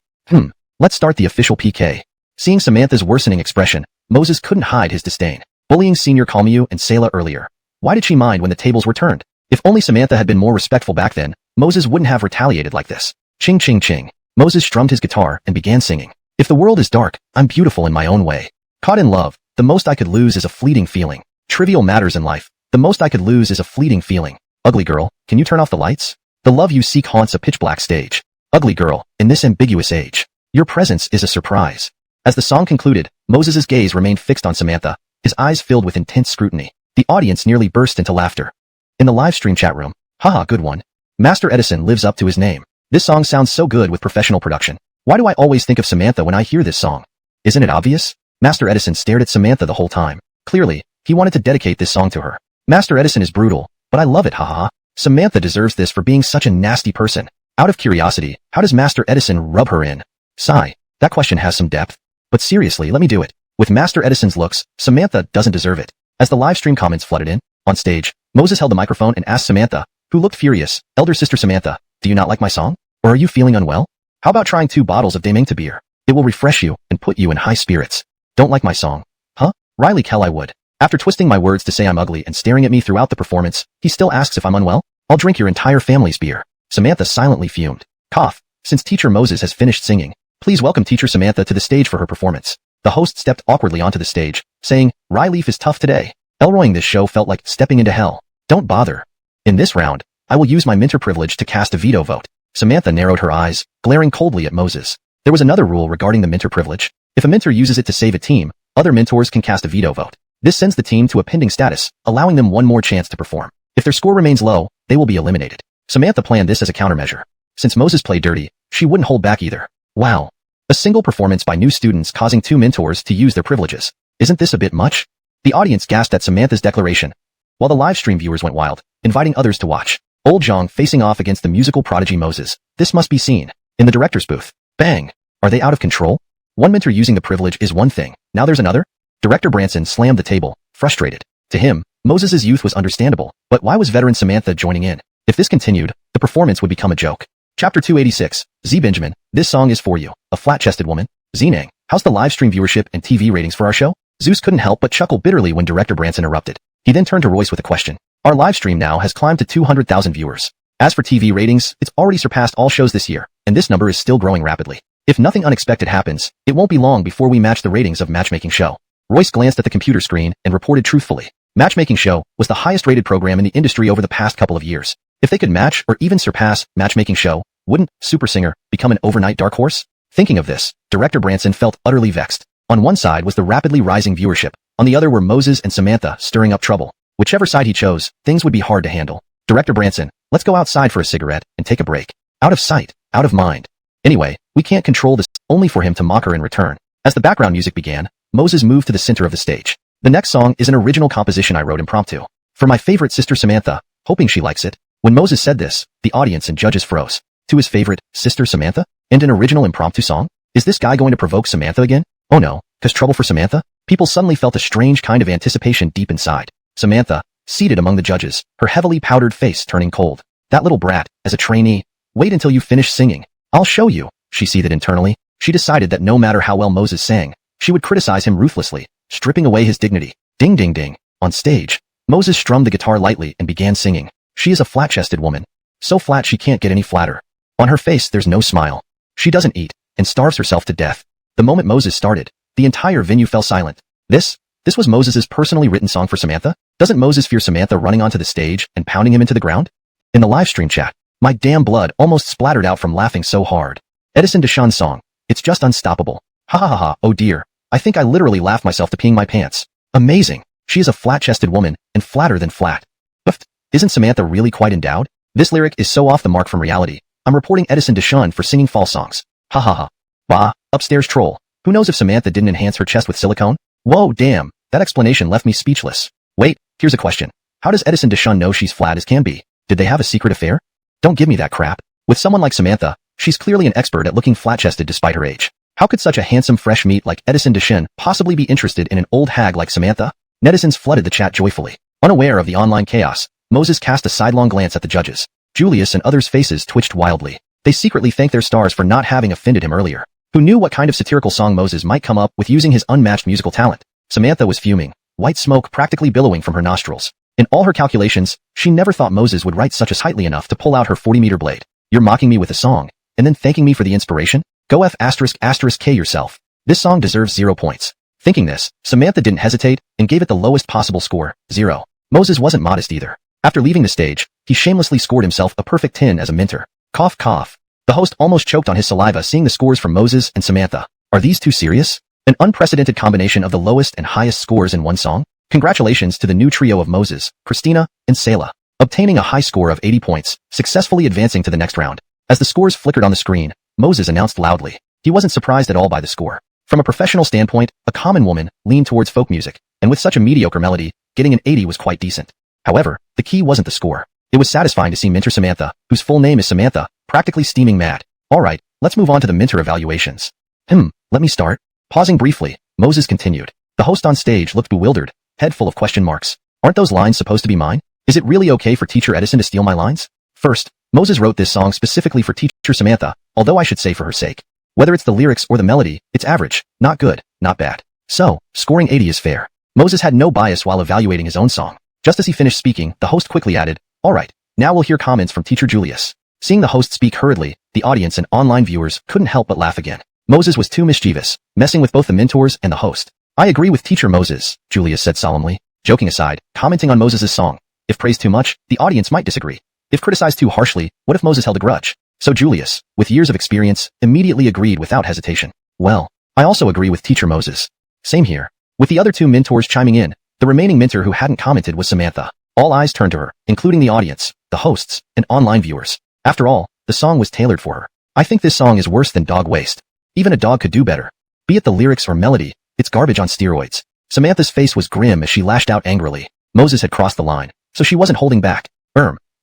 Let's start the official PK. Seeing Samantha's worsening expression, Moses couldn't hide his disdain. Bullying Senior Kalmiu and Sayla earlier. Why did she mind when the tables were turned? If only Samantha had been more respectful back then, Moses wouldn't have retaliated like this. Ching ching ching. Moses strummed his guitar and began singing. If the world is dark, I'm beautiful in my own way. Caught in love, the most I could lose is a fleeting feeling. Trivial matters in life, the most I could lose is a fleeting feeling. Ugly girl, can you turn off the lights? The love you seek haunts a pitch-black stage. Ugly girl, in this ambiguous age, your presence is a surprise. As the song concluded, Moses' gaze remained fixed on Samantha, his eyes filled with intense scrutiny. The audience nearly burst into laughter. In the live stream chat room, haha, good one. Master Edison lives up to his name. This song sounds so good with professional production. Why do I always think of Samantha when I hear this song? Isn't it obvious? Master Edison stared at Samantha the whole time. Clearly, he wanted to dedicate this song to her. Master Edison is brutal, but I love it, haha. Samantha deserves this for being such a nasty person. Out of curiosity, how does Master Edison rub her in? Sigh. That question has some depth. But seriously, let me do it. With Master Edison's looks, Samantha doesn't deserve it. As the live stream comments flooded in, on stage, Moses held the microphone and asked Samantha, who looked furious, Elder Sister Samantha, do you not like my song? Or are you feeling unwell? How about trying 2 bottles of Daime beer? It will refresh you and put you in high spirits. Don't like my song? Huh? Riley Kell I would. After twisting my words to say I'm ugly and staring at me throughout the performance, he still asks if I'm unwell? I'll drink your entire family's beer. Samantha silently fumed. Cough. Since Teacher Moses has finished singing, please welcome Teacher Samantha to the stage for her performance. The host stepped awkwardly onto the stage, saying, Riley is tough today. Elroying this show felt like stepping into hell. Don't bother. In this round, I will use my mentor privilege to cast a veto vote. Samantha narrowed her eyes, glaring coldly at Moses. There was another rule regarding the mentor privilege. If a mentor uses it to save a team, other mentors can cast a veto vote. This sends the team to a pending status, allowing them one more chance to perform. If their score remains low, they will be eliminated. Samantha planned this as a countermeasure. Since Moses played dirty, she wouldn't hold back either. Wow. A single performance by new students causing 2 mentors to use their privileges. Isn't this a bit much? The audience gasped at Samantha's declaration, while the live stream viewers went wild, inviting others to watch. Old Zhang facing off against the musical prodigy Moses. This must be seen. In the director's booth. Bang! Are they out of control? One mentor using the privilege is one thing, now there's another? Director Branson slammed the table, frustrated. To him, Moses' youth was understandable, but why was veteran Samantha joining in? If this continued, the performance would become a joke. Chapter 286. Z Benjamin, this song is for you, a flat-chested woman. Zinang, how's the live stream viewership and TV ratings for our show? Zeus couldn't help but chuckle bitterly when Director Branson erupted. He then turned to Royce with a question. Our live stream now has climbed to 200,000 viewers. As for TV ratings, it's already surpassed all shows this year, and this number is still growing rapidly. If nothing unexpected happens, it won't be long before we match the ratings of Matchmaking Show. Royce glanced at the computer screen and reported truthfully. Matchmaking Show was the highest-rated program in the industry over the past couple of years. If they could match or even surpass Matchmaking Show, wouldn't Super Singer become an overnight dark horse? Thinking of this, Director Branson felt utterly vexed. On one side was the rapidly rising viewership, on the other were Moses and Samantha stirring up trouble. Whichever side he chose, things would be hard to handle. Director Branson, let's go outside for a cigarette and take a break. Out of sight, out of mind. Anyway, we can't control this, only for him to mock her in return. As the background music began, Moses moved to the center of the stage. The next song is an original composition I wrote impromptu. For my favorite Sister Samantha, hoping she likes it. When Moses said this, the audience and judges froze. To his favorite, Sister Samantha? And an original impromptu song? Is this guy going to provoke Samantha again? Oh no, 'cause trouble for Samantha? People suddenly felt a strange kind of anticipation deep inside. Samantha, seated among the judges, her heavily powdered face turning cold. That little brat, as a trainee. Wait until you finish singing. I'll show you, she seethed internally. She decided that no matter how well Moses sang, she would criticize him ruthlessly, stripping away his dignity. Ding ding ding. On stage, Moses strummed the guitar lightly and began singing. She is a flat-chested woman. So flat she can't get any flatter. On her face there's no smile. She doesn't eat, and starves herself to death. The moment Moses started, the entire venue fell silent. This was Moses's personally written song for Samantha? Doesn't Moses fear Samantha running onto the stage and pounding him into the ground? In the livestream chat, my damn blood almost splattered out from laughing so hard. Edison Deshawn's song. It's just unstoppable. Ha ha ha ha, oh dear. I think I literally laughed myself to peeing my pants. Amazing. She is a flat-chested woman, and flatter than flat. But isn't Samantha really quite endowed? This lyric is so off the mark from reality. I'm reporting Edison Deshawn for singing false songs. Ha ha ha. Bah, upstairs troll. Who knows if Samantha didn't enhance her chest with silicone? Whoa, damn. That explanation left me speechless. Wait, here's a question. How does Edison Deshawn know she's flat as can be? Did they have a secret affair? Don't give me that crap. With someone like Samantha, she's clearly an expert at looking flat-chested despite her age. How could such a handsome fresh meat like Edison Deshawn possibly be interested in an old hag like Samantha? Netizens flooded the chat joyfully. Unaware of the online chaos, Moses cast a sidelong glance at the judges. Julius and others' faces twitched wildly. They secretly thanked their stars for not having offended him earlier. Who knew what kind of satirical song Moses might come up with using his unmatched musical talent? Samantha was fuming, white smoke practically billowing from her nostrils. In all her calculations, she never thought Moses would write such a sightly enough to pull out her 40-meter blade. You're mocking me with a song, and then thanking me for the inspiration? Go F***K yourself. This song deserves 0 points. Thinking this, Samantha didn't hesitate and gave it the lowest possible score, 0. Moses wasn't modest either. After leaving the stage, he shamelessly scored himself a perfect 10 as a mentor. Cough cough. The host almost choked on his saliva seeing the scores from Moses and Samantha. Are these two serious? An unprecedented combination of the lowest and highest scores in one song? Congratulations to the new trio of Moses, Christina, and Selah, obtaining a high score of 80 points, successfully advancing to the next round. As the scores flickered on the screen, Moses announced loudly. He wasn't surprised at all by the score. From a professional standpoint, a common woman leaned towards folk music, and with such a mediocre melody, getting an 80 was quite decent. However, the key wasn't the score. It was satisfying to see mentor Samantha, whose full name is Samantha, practically steaming mad. Alright, let's move on to the mentor evaluations. Let me start. Pausing briefly, Moses continued. The host on stage looked bewildered, head full of question marks. Aren't those lines supposed to be mine? Is it really okay for teacher Edison to steal my lines? First, Moses wrote this song specifically for teacher Samantha, although I should say for her sake. Whether it's the lyrics or the melody, it's average, not good, not bad. So, scoring 80 is fair. Moses had no bias while evaluating his own song. Just as he finished speaking, the host quickly added, Alright, now we'll hear comments from teacher Julius. Seeing the host speak hurriedly, the audience and online viewers couldn't help but laugh again. Moses was too mischievous, messing with both the mentors and the host. I agree with teacher Moses, Julius said solemnly. Joking aside, commenting on Moses' song. If praised too much, the audience might disagree. If criticized too harshly, what if Moses held a grudge? So Julius, with years of experience, immediately agreed without hesitation. Well, I also agree with teacher Moses. Same here. With the other two mentors chiming in, the remaining mentor who hadn't commented was Samantha. All eyes turned to her, including the audience, the hosts, and online viewers. After all, the song was tailored for her. I think this song is worse than dog waste. Even a dog could do better. Be it the lyrics or melody, it's garbage on steroids. Samantha's face was grim as she lashed out angrily. Moses had crossed the line, so she wasn't holding back.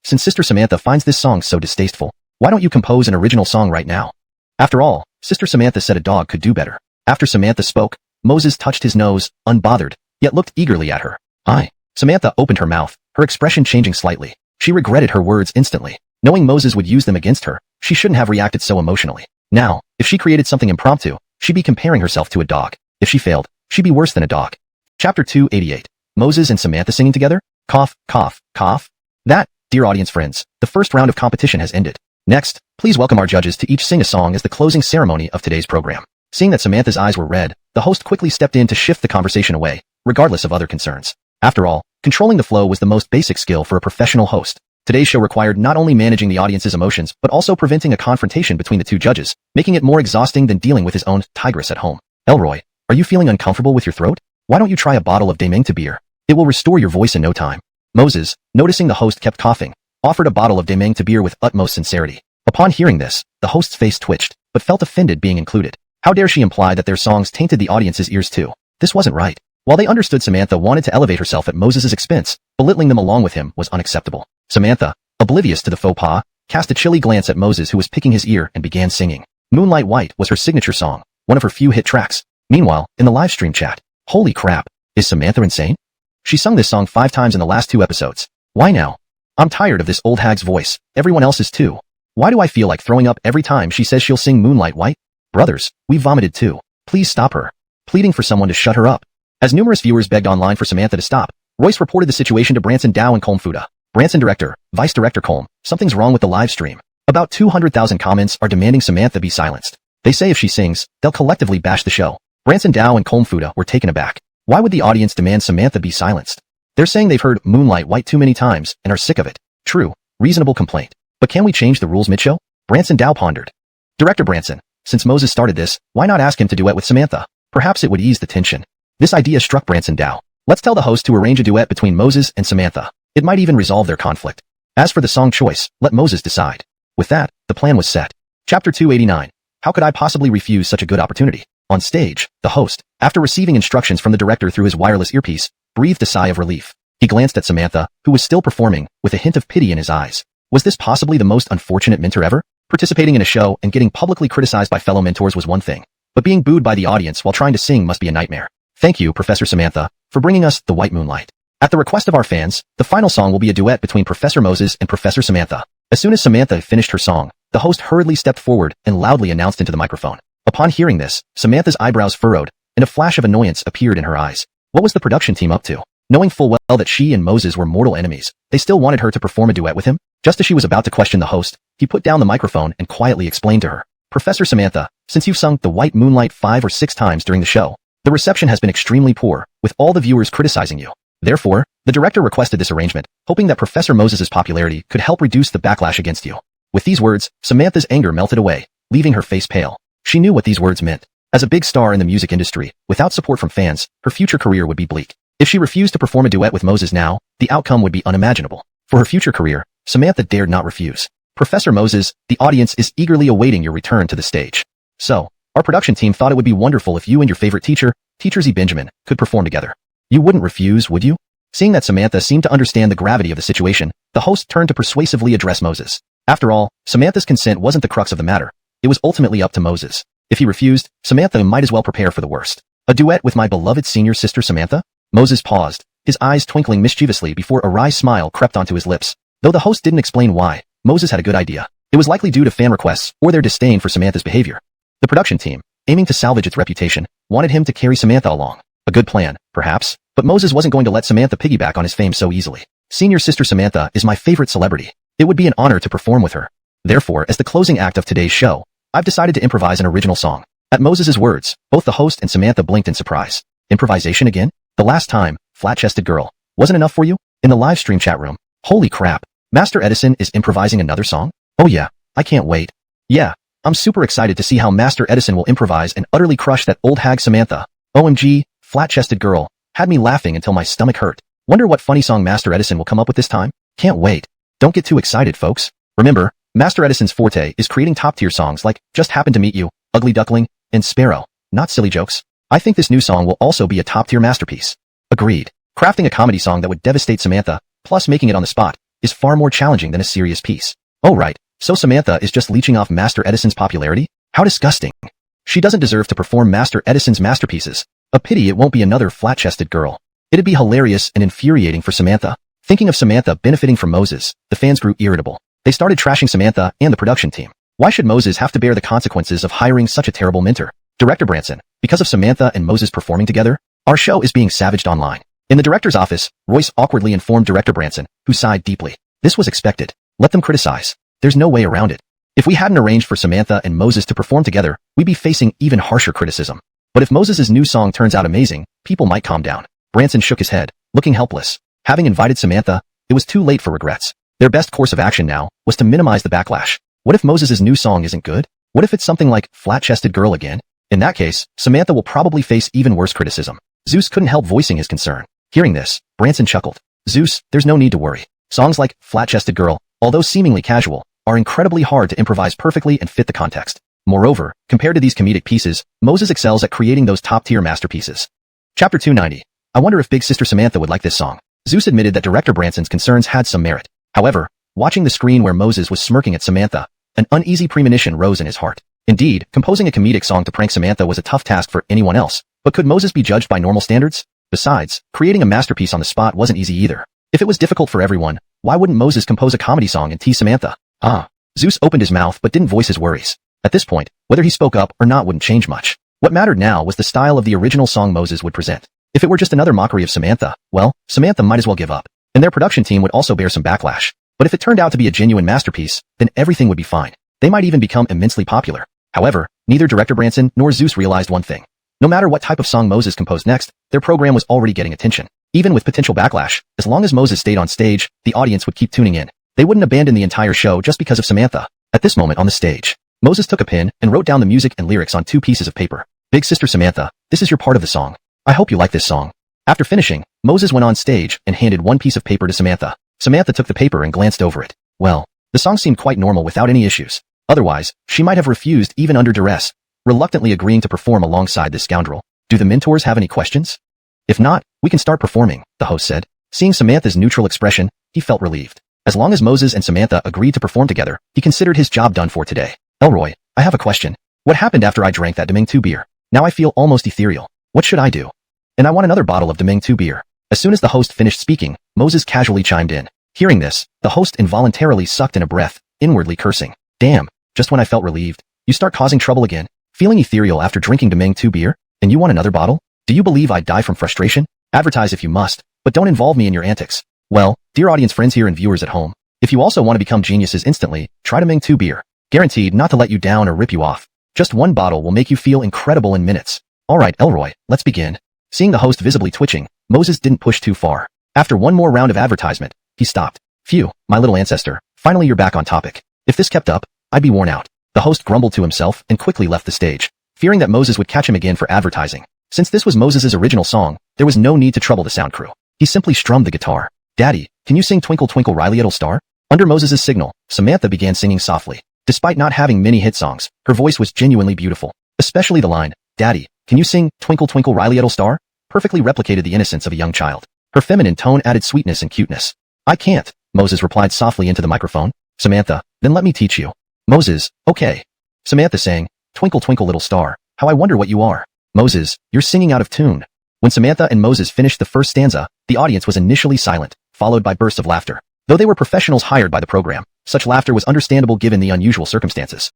Since Sister Samantha finds this song so distasteful, why don't you compose an original song right now? After all, Sister Samantha said a dog could do better. After Samantha spoke, Moses touched his nose, unbothered, yet looked eagerly at her. Hi. Samantha opened her mouth, her expression changing slightly. She regretted her words instantly. Knowing Moses would use them against her, she shouldn't have reacted so emotionally. Now, if she created something impromptu, she'd be comparing herself to a dog. If she failed, she'd be worse than a dog. Chapter 288. Moses and Samantha singing together? Cough, cough, cough. That, dear audience friends, the first round of competition has ended. Next, please welcome our judges to each sing a song as the closing ceremony of today's program. Seeing that Samantha's eyes were red, the host quickly stepped in to shift the conversation away, regardless of other concerns. After all, controlling the flow was the most basic skill for a professional host. Today's show required not only managing the audience's emotions, but also preventing a confrontation between the two judges, making it more exhausting than dealing with his own tigress at home. Elroy, are you feeling uncomfortable with your throat? Why don't you try a bottle of Demengte beer? It will restore your voice in no time. Moses, noticing the host kept coughing, offered a bottle of Demengte beer with utmost sincerity. Upon hearing this, the host's face twitched, but felt offended being included. How dare she imply that their songs tainted the audience's ears too? This wasn't right. While they understood Samantha wanted to elevate herself at Moses' expense, belittling them along with him was unacceptable. Samantha, oblivious to the faux pas, cast a chilly glance at Moses who was picking his ear and began singing. Moonlight White was her signature song, one of her few hit tracks. Meanwhile, in the livestream chat, Holy crap, is Samantha insane? She sung this song 5 times in the last 2 episodes. Why now? I'm tired of this old hag's voice, everyone else is too. Why do I feel like throwing up every time she says she'll sing Moonlight White? Brothers, we vomited too. Please stop her. Pleading for someone to shut her up. As numerous viewers begged online for Samantha to stop, Royce reported the situation to Branson Dow and Colm Fuda. Branson director, Vice Director Colm, something's wrong with the live stream. About 200,000 comments are demanding Samantha be silenced. They say if she sings, they'll collectively bash the show. Branson Dow and Colm Fuda were taken aback. Why would the audience demand Samantha be silenced? They're saying they've heard Moonlight White too many times and are sick of it. True, reasonable complaint. But can we change the rules mid-show? Branson Dow pondered. Director Branson, since Moses started this, why not ask him to duet with Samantha? Perhaps it would ease the tension. This idea struck Branson Dow. Let's tell the host to arrange a duet between Moses and Samantha. It might even resolve their conflict. As for the song choice, let Moses decide. With that, the plan was set. Chapter 289. How could I possibly refuse such a good opportunity? On stage, the host, after receiving instructions from the director through his wireless earpiece, breathed a sigh of relief. He glanced at Samantha, who was still performing, with a hint of pity in his eyes. Was this possibly the most unfortunate mentor ever? Participating in a show and getting publicly criticized by fellow mentors was one thing, but being booed by the audience while trying to sing must be a nightmare. Thank you, Professor Samantha, for bringing us The White Moonlight. At the request of our fans, the final song will be a duet between Professor Moses and Professor Samantha. As soon as Samantha finished her song, the host hurriedly stepped forward and loudly announced into the microphone. Upon hearing this, Samantha's eyebrows furrowed, and a flash of annoyance appeared in her eyes. What was the production team up to? Knowing full well that she and Moses were mortal enemies, they still wanted her to perform a duet with him? Just as she was about to question the host, he put down the microphone and quietly explained to her, Professor Samantha, since you've sung The White Moonlight 5 or 6 times during the show, the reception has been extremely poor, with all the viewers criticizing you. Therefore, the director requested this arrangement, hoping that Professor Moses' popularity could help reduce the backlash against you. With these words, Samantha's anger melted away, leaving her face pale. She knew what these words meant. As a big star in the music industry, without support from fans, her future career would be bleak. If she refused to perform a duet with Moses now, the outcome would be unimaginable. For her future career, Samantha dared not refuse. Professor Moses, the audience is eagerly awaiting your return to the stage. So, our production team thought it would be wonderful if you and your favorite teacher, Teacher Z. Benjamin, could perform together. You wouldn't refuse, would you? Seeing that Samantha seemed to understand the gravity of the situation, the host turned to persuasively address Moses. After all, Samantha's consent wasn't the crux of the matter. It was ultimately up to Moses. If he refused, Samantha might as well prepare for the worst. A duet with my beloved senior sister Samantha? Moses paused, his eyes twinkling mischievously before a wry smile crept onto his lips. Though the host didn't explain why, Moses had a good idea. It was likely due to fan requests or their disdain for Samantha's behavior. The production team, aiming to salvage its reputation, wanted him to carry Samantha along. A good plan, perhaps, but Moses wasn't going to let Samantha piggyback on his fame so easily. Senior sister Samantha is my favorite celebrity. It would be an honor to perform with her. Therefore, as the closing act of today's show, I've decided to improvise an original song. At Moses' words, both the host and Samantha blinked in surprise. Improvisation again? The last time, flat-chested girl, wasn't enough for you? In the live stream chat room, holy crap, Master Edison is improvising another song? Oh yeah, I can't wait. Yeah, I'm super excited to see how Master Edison will improvise and utterly crush that old hag Samantha. OMG, flat-chested girl, had me laughing until my stomach hurt. Wonder what funny song Master Edison will come up with this time? Can't wait. Don't get too excited, folks. Remember, Master Edison's forte is creating top-tier songs like Just Happened to Meet You, Ugly Duckling, and Sparrow, not silly jokes. I think this new song will also be a top-tier masterpiece. Agreed. Crafting a comedy song that would devastate Samantha, plus making it on the spot, is far more challenging than a serious piece. Oh right, so Samantha is just leeching off Master Edison's popularity? How disgusting. She doesn't deserve to perform Master Edison's masterpieces. A pity it won't be another flat-chested girl. It'd be hilarious and infuriating for Samantha. Thinking of Samantha benefiting from Moses, the fans grew irritable. They started trashing Samantha and the production team. Why should Moses have to bear the consequences of hiring such a terrible mentor? Director Branson, because of Samantha and Moses performing together, our show is being savaged online. In the director's office, Royce awkwardly informed Director Branson, who sighed deeply. This was expected. Let them criticize. There's no way around it. If we hadn't arranged for Samantha and Moses to perform together, we'd be facing even harsher criticism. But if Moses' new song turns out amazing, people might calm down. Branson shook his head, looking helpless. Having invited Samantha, it was too late for regrets. Their best course of action now was to minimize the backlash. What if Moses' new song isn't good? What if it's something like Flat-Chested Girl again? In that case, Samantha will probably face even worse criticism. Zeus couldn't help voicing his concern. Hearing this, Branson chuckled. Zeus, there's no need to worry. Songs like Flat-Chested Girl, although seemingly casual, are incredibly hard to improvise perfectly and fit the context. Moreover, compared to these comedic pieces, Moses excels at creating those top-tier masterpieces. Chapter 290. I wonder if Big Sister Samantha would like this song. Zeus admitted that Director Branson's concerns had some merit. However, watching the screen where Moses was smirking at Samantha, an uneasy premonition rose in his heart. Indeed, composing a comedic song to prank Samantha was a tough task for anyone else, But could Moses be judged by normal standards? Besides, creating a masterpiece on the spot wasn't easy either. If it was difficult for everyone, why wouldn't Moses compose a comedy song and tease Samantha? Zeus opened his mouth but didn't voice his worries. At this point, whether he spoke up or not wouldn't change much. What mattered now was the style of the original song Moses would present. If it were just another mockery of Samantha, well, Samantha might as well give up. And their production team would also bear some backlash. But if it turned out to be a genuine masterpiece, then everything would be fine. They might even become immensely popular. However, neither director Branson nor Zeus realized one thing. No matter what type of song Moses composed next, their program was already getting attention. Even with potential backlash, as long as Moses stayed on stage, the audience would keep tuning in. They wouldn't abandon the entire show just because of Samantha. At this moment on the stage, Moses took a pen and wrote down the music and lyrics on 2 pieces of paper. Big sister Samantha, this is your part of the song. I hope you like this song. After finishing, Moses went on stage and handed 1 piece of paper to Samantha. Samantha took the paper and glanced over it. Well, the song seemed quite normal without any issues. Otherwise, she might have refused even under duress, reluctantly agreeing to perform alongside this scoundrel. Do the mentors have any questions? If not, we can start performing, the host said. Seeing Samantha's neutral expression, he felt relieved. As long as Moses and Samantha agreed to perform together, he considered his job done for today. Elroy, I have a question. What happened after I drank that Deming 2 beer? Now I feel almost ethereal. What should I do? And I want another bottle of Deming 2 beer. As soon as the host finished speaking, Moses casually chimed in. Hearing this, the host involuntarily sucked in a breath, inwardly cursing. Damn, just when I felt relieved, you start causing trouble again. Feeling ethereal after drinking Deming 2 beer? And you want another bottle? Do you believe I'd die from frustration? Advertise if you must, but don't involve me in your antics. Well, dear audience friends here and viewers at home, if you also want to become geniuses instantly, try Deming 2 beer. Guaranteed not to let you down or rip you off. Just 1 bottle will make you feel incredible in minutes. Alright Elroy, let's begin. Seeing the host visibly twitching, Moses didn't push too far. After 1 more round of advertisement, he stopped. Phew, my little ancestor, finally you're back on topic. If this kept up, I'd be worn out. The host grumbled to himself and quickly left the stage, fearing that Moses would catch him again for advertising. Since this was Moses' original song, there was no need to trouble the sound crew. He simply strummed the guitar. Daddy, can you sing Twinkle Twinkle Riley Little Star? Under Moses' signal, Samantha began singing softly. Despite not having many hit songs, her voice was genuinely beautiful. Especially the line, Daddy, can you sing Twinkle Twinkle Riley Little Star? Perfectly replicated the innocence of a young child. Her feminine tone added sweetness and cuteness. I can't, Moses replied softly into the microphone. Samantha, then let me teach you. Moses, okay. Samantha sang, Twinkle Twinkle Little Star, how I wonder what you are. Moses, you're singing out of tune. When Samantha and Moses finished the first stanza, the audience was initially silent, followed by bursts of laughter. Though they were professionals hired by the program, such laughter was understandable given the unusual circumstances.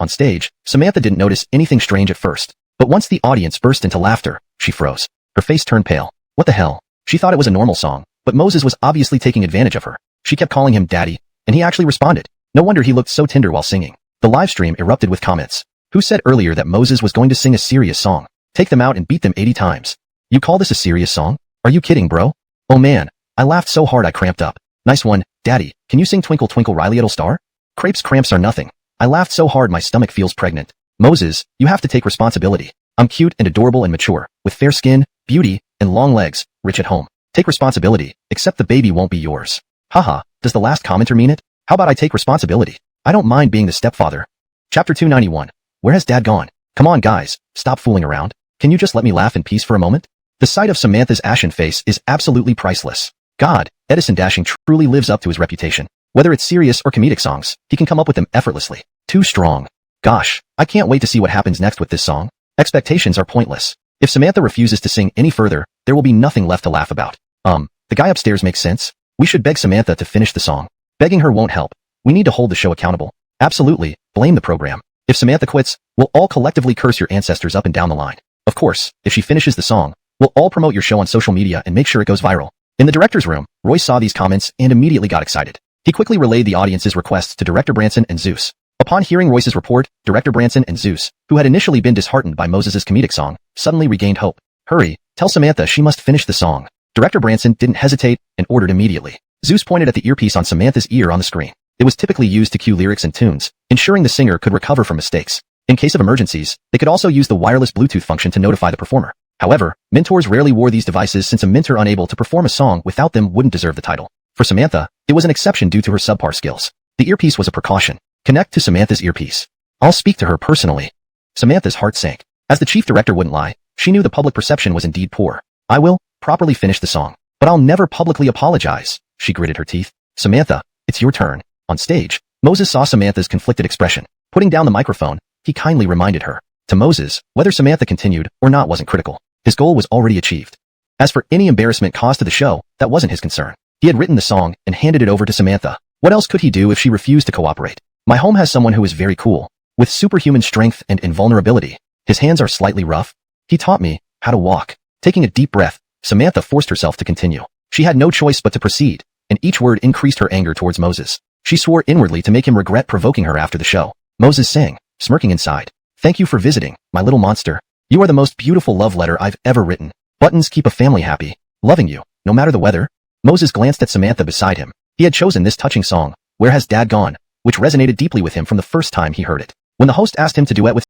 On stage, Samantha didn't notice anything strange at first, but once the audience burst into laughter, she froze. Her face turned pale. What the hell? She thought it was a normal song, but Moses was obviously taking advantage of her. She kept calling him Daddy, and he actually responded. No wonder he looked so tender while singing. The live stream erupted with comments. Who said earlier that Moses was going to sing a serious song? Take them out and beat them 80 times. You call this a serious song? Are you kidding, bro? Oh man, I laughed so hard I cramped up. Nice one, Daddy, can you sing Twinkle Twinkle Riley Little Star? Crepes cramps are nothing. I laughed so hard my stomach feels pregnant. Moses, you have to take responsibility. I'm cute and adorable and mature, with fair skin, beauty, and long legs, rich at home. Take responsibility, except the baby won't be yours. Haha, does the last commenter mean it? How about I take responsibility? I don't mind being the stepfather. Chapter 291. Where has Dad gone? Come on guys, stop fooling around. Can you just let me laugh in peace for a moment? The sight of Samantha's ashen face is absolutely priceless. God, Edison Dashing truly lives up to his reputation. Whether it's serious or comedic songs, he can come up with them effortlessly. Too strong. Gosh, I can't wait to see what happens next with this song. Expectations are pointless. If Samantha refuses to sing any further, there will be nothing left to laugh about. The guy upstairs makes sense. We should beg Samantha to finish the song. Begging her won't help. We need to hold the show accountable. Absolutely, blame the program. If Samantha quits, we'll all collectively curse your ancestors up and down the line. Of course, if she finishes the song, we'll all promote your show on social media and make sure it goes viral. In the director's room, Roy saw these comments and immediately got excited. He quickly relayed the audience's requests to Director Branson and Zeus. Upon hearing Royce's report, Director Branson and Zeus, who had initially been disheartened by Moses' comedic song, suddenly regained hope. Hurry, tell Samantha she must finish the song. Director Branson didn't hesitate and ordered immediately. Zeus pointed at the earpiece on Samantha's ear on the screen. It was typically used to cue lyrics and tunes, ensuring the singer could recover from mistakes. In case of emergencies, they could also use the wireless Bluetooth function to notify the performer. However, mentors rarely wore these devices since a mentor unable to perform a song without them wouldn't deserve the title. For Samantha, it was an exception due to her subpar skills. The earpiece was a precaution. Connect to Samantha's earpiece. I'll speak to her personally. Samantha's heart sank. As the chief director wouldn't lie, she knew the public perception was indeed poor. I will properly finish the song, but I'll never publicly apologize. She gritted her teeth. Samantha, it's your turn. On stage, Moses saw Samantha's conflicted expression. Putting down the microphone, he kindly reminded her, To Moses, whether Samantha continued or not wasn't critical. His goal was already achieved. As for any embarrassment caused to the show, that wasn't his concern. He had written the song and handed it over to Samantha. What else could he do if she refused to cooperate? My home has someone who is very cool, with superhuman strength and invulnerability. His hands are slightly rough. He taught me how to walk. Taking a deep breath, Samantha forced herself to continue. She had no choice but to proceed, and each word increased her anger towards Moses. She swore inwardly to make him regret provoking her after the show. Moses sang, smirking inside. Thank you for visiting, my little monster. You are the most beautiful love letter I've ever written. Buttons keep a family happy. Loving you, no matter the weather. Moses glanced at Samantha beside him. He had chosen this touching song, Where Has Dad Gone?, which resonated deeply with him from the first time he heard it. When the host asked him to duet with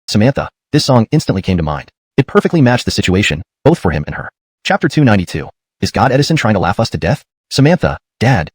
Samantha, this song instantly came to mind. It perfectly matched the situation, both for him and her. Chapter 292. Is God Edison trying to laugh us to death? Samantha, Dad.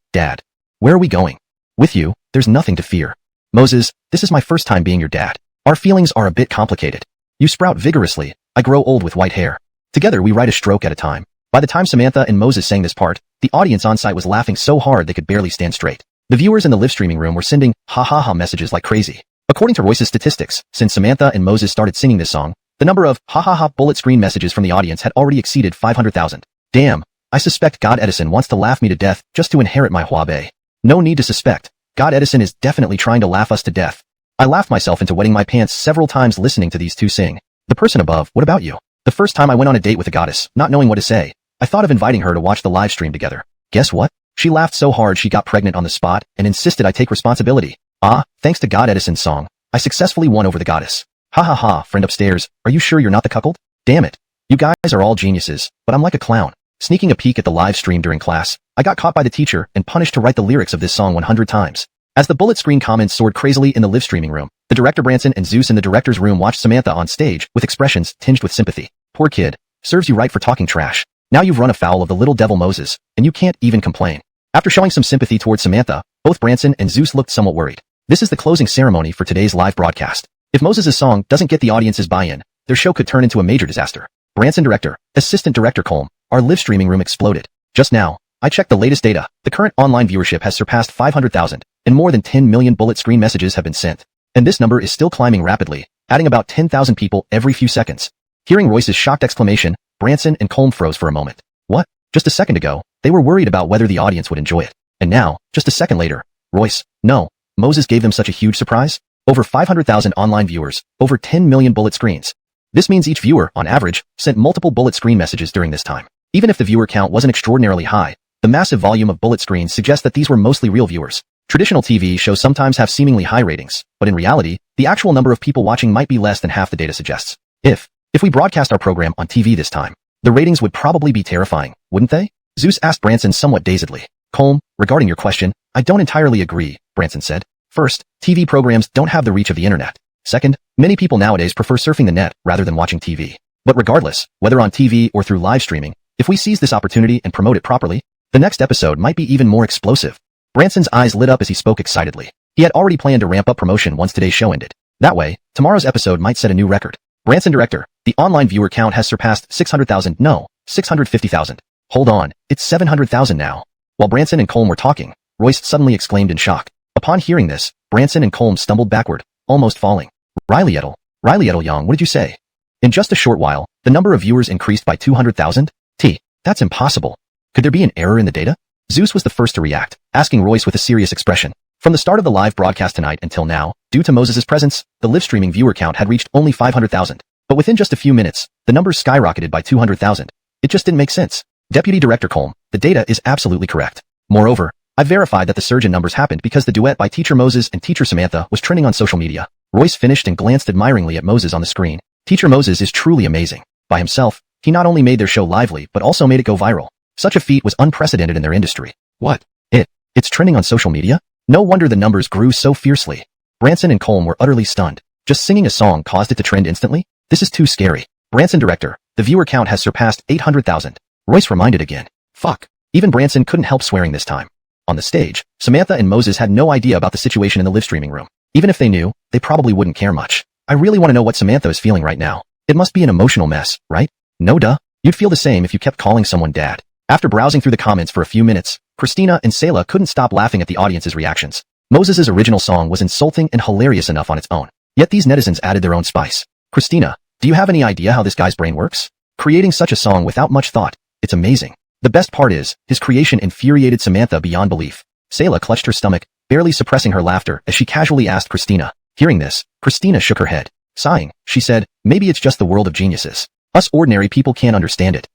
Where are we going? With you, there's nothing to fear. Moses, this is my first time being your dad. Our feelings are a bit complicated. You sprout vigorously, I grow old with white hair. Together we ride a stroke at a time. By the time Samantha and Moses sang this part, the audience on site was laughing so hard they could barely stand straight. The viewers in the live streaming room were sending ha ha ha messages like crazy. According to Royce's statistics, since Samantha and Moses started singing this song, the number of ha ha ha bullet screen messages from the audience had already exceeded 500,000. Damn, I suspect God Edison wants to laugh me to death just to inherit my Huawei. No need to suspect. God Edison is definitely trying to laugh us to death. I laughed myself into wetting my pants several times listening to these two sing. The person above, what about you? The first time I went on a date with a goddess, not knowing what to say, I thought of inviting her to watch the live stream together. Guess what? She laughed so hard she got pregnant on the spot and insisted I take responsibility. Thanks to God Edison's song, I successfully won over the goddess. Ha ha ha, friend upstairs, are you sure you're not the cuckold? Damn it. You guys are all geniuses, but I'm like a clown. Sneaking a peek at the live stream during class, I got caught by the teacher and punished to write the lyrics of this song 100 times. As the bullet screen comments soared crazily in the live streaming room, the director Branson and Zeus in the director's room watched Samantha on stage with expressions tinged with sympathy. Poor kid. Serves you right for talking trash. Now you've run afoul of the little devil Moses, and you can't even complain. After showing some sympathy towards Samantha, both Branson and Zeus looked somewhat worried. This is the closing ceremony for today's live broadcast. If Moses' song doesn't get the audience's buy-in, their show could turn into a major disaster. Branson director, assistant director Colm, our live streaming room exploded. Just now, I checked the latest data. The current online viewership has surpassed 500,000, and more than 10 million bullet screen messages have been sent. And this number is still climbing rapidly, adding about 10,000 people every few seconds. Hearing Royce's shocked exclamation, Branson and Colm froze for a moment. What? Just a second ago, they were worried about whether the audience would enjoy it. And now, just a second later, Royce, no, Moses gave them such a huge surprise? Over 500,000 online viewers, over 10 million bullet screens. This means each viewer, on average, sent multiple bullet screen messages during this time. Even if the viewer count wasn't extraordinarily high, the massive volume of bullet screens suggests that these were mostly real viewers. Traditional TV shows sometimes have seemingly high ratings, but in reality, the actual number of people watching might be less than half the data suggests. If we broadcast our program on TV this time, the ratings would probably be terrifying, wouldn't they? Zeus asked Branson somewhat dazedly. Colm, regarding your question, I don't entirely agree, Branson said. First, TV programs don't have the reach of the internet. Second, many people nowadays prefer surfing the net rather than watching TV. But regardless, whether on TV or through live streaming, if we seize this opportunity and promote it properly, the next episode might be even more explosive. Branson's eyes lit up as he spoke excitedly. He had already planned to ramp up promotion once today's show ended. That way, tomorrow's episode might set a new record. Branson director, the online viewer count has surpassed 600,000, no, 650,000. Hold on, it's 700,000 now. While Branson and Colm were talking, Royce suddenly exclaimed in shock. Upon hearing this, Branson and Colm stumbled backward, almost falling. Riley Young, what did you say? In just a short while, the number of viewers increased by 200,000? That's impossible. Could there be an error in the data? Zeus was the first to react, asking Royce with a serious expression. From the start of the live broadcast tonight until now, due to Moses' presence, the live streaming viewer count had reached only 500,000. But within just a few minutes, the numbers skyrocketed by 200,000. It just didn't make sense. Deputy Director Colm, the data is absolutely correct. Moreover, I verified that the surge in numbers happened because the duet by Teacher Moses and Teacher Samantha was trending on social media. Royce finished and glanced admiringly at Moses on the screen. Teacher Moses is truly amazing. By himself, he not only made their show lively but also made it go viral. Such a feat was unprecedented in their industry. What? It's trending on social media? No wonder the numbers grew so fiercely. Branson and Colm were utterly stunned. Just singing a song caused it to trend instantly? This is too scary. Branson director, the viewer count has surpassed 800,000. Royce reminded again. Fuck. Even Branson couldn't help swearing this time. On the stage, Samantha and Moses had no idea about the situation in the live streaming room. Even if they knew, they probably wouldn't care much. I really want to know what Samantha is feeling right now. It must be an emotional mess, right? No duh. You'd feel the same if you kept calling someone dad. After browsing through the comments for a few minutes, Christina and Sayla couldn't stop laughing at the audience's reactions. Moses' original song was insulting and hilarious enough on its own. Yet these netizens added their own spice. Christina, do you have any idea how this guy's brain works? Creating such a song without much thought, it's amazing. The best part is, his creation infuriated Samantha beyond belief. Selah clutched her stomach, barely suppressing her laughter as she casually asked Christina. Hearing this, Christina shook her head. Sighing, she said, maybe it's just the world of geniuses. Us ordinary people can't understand it.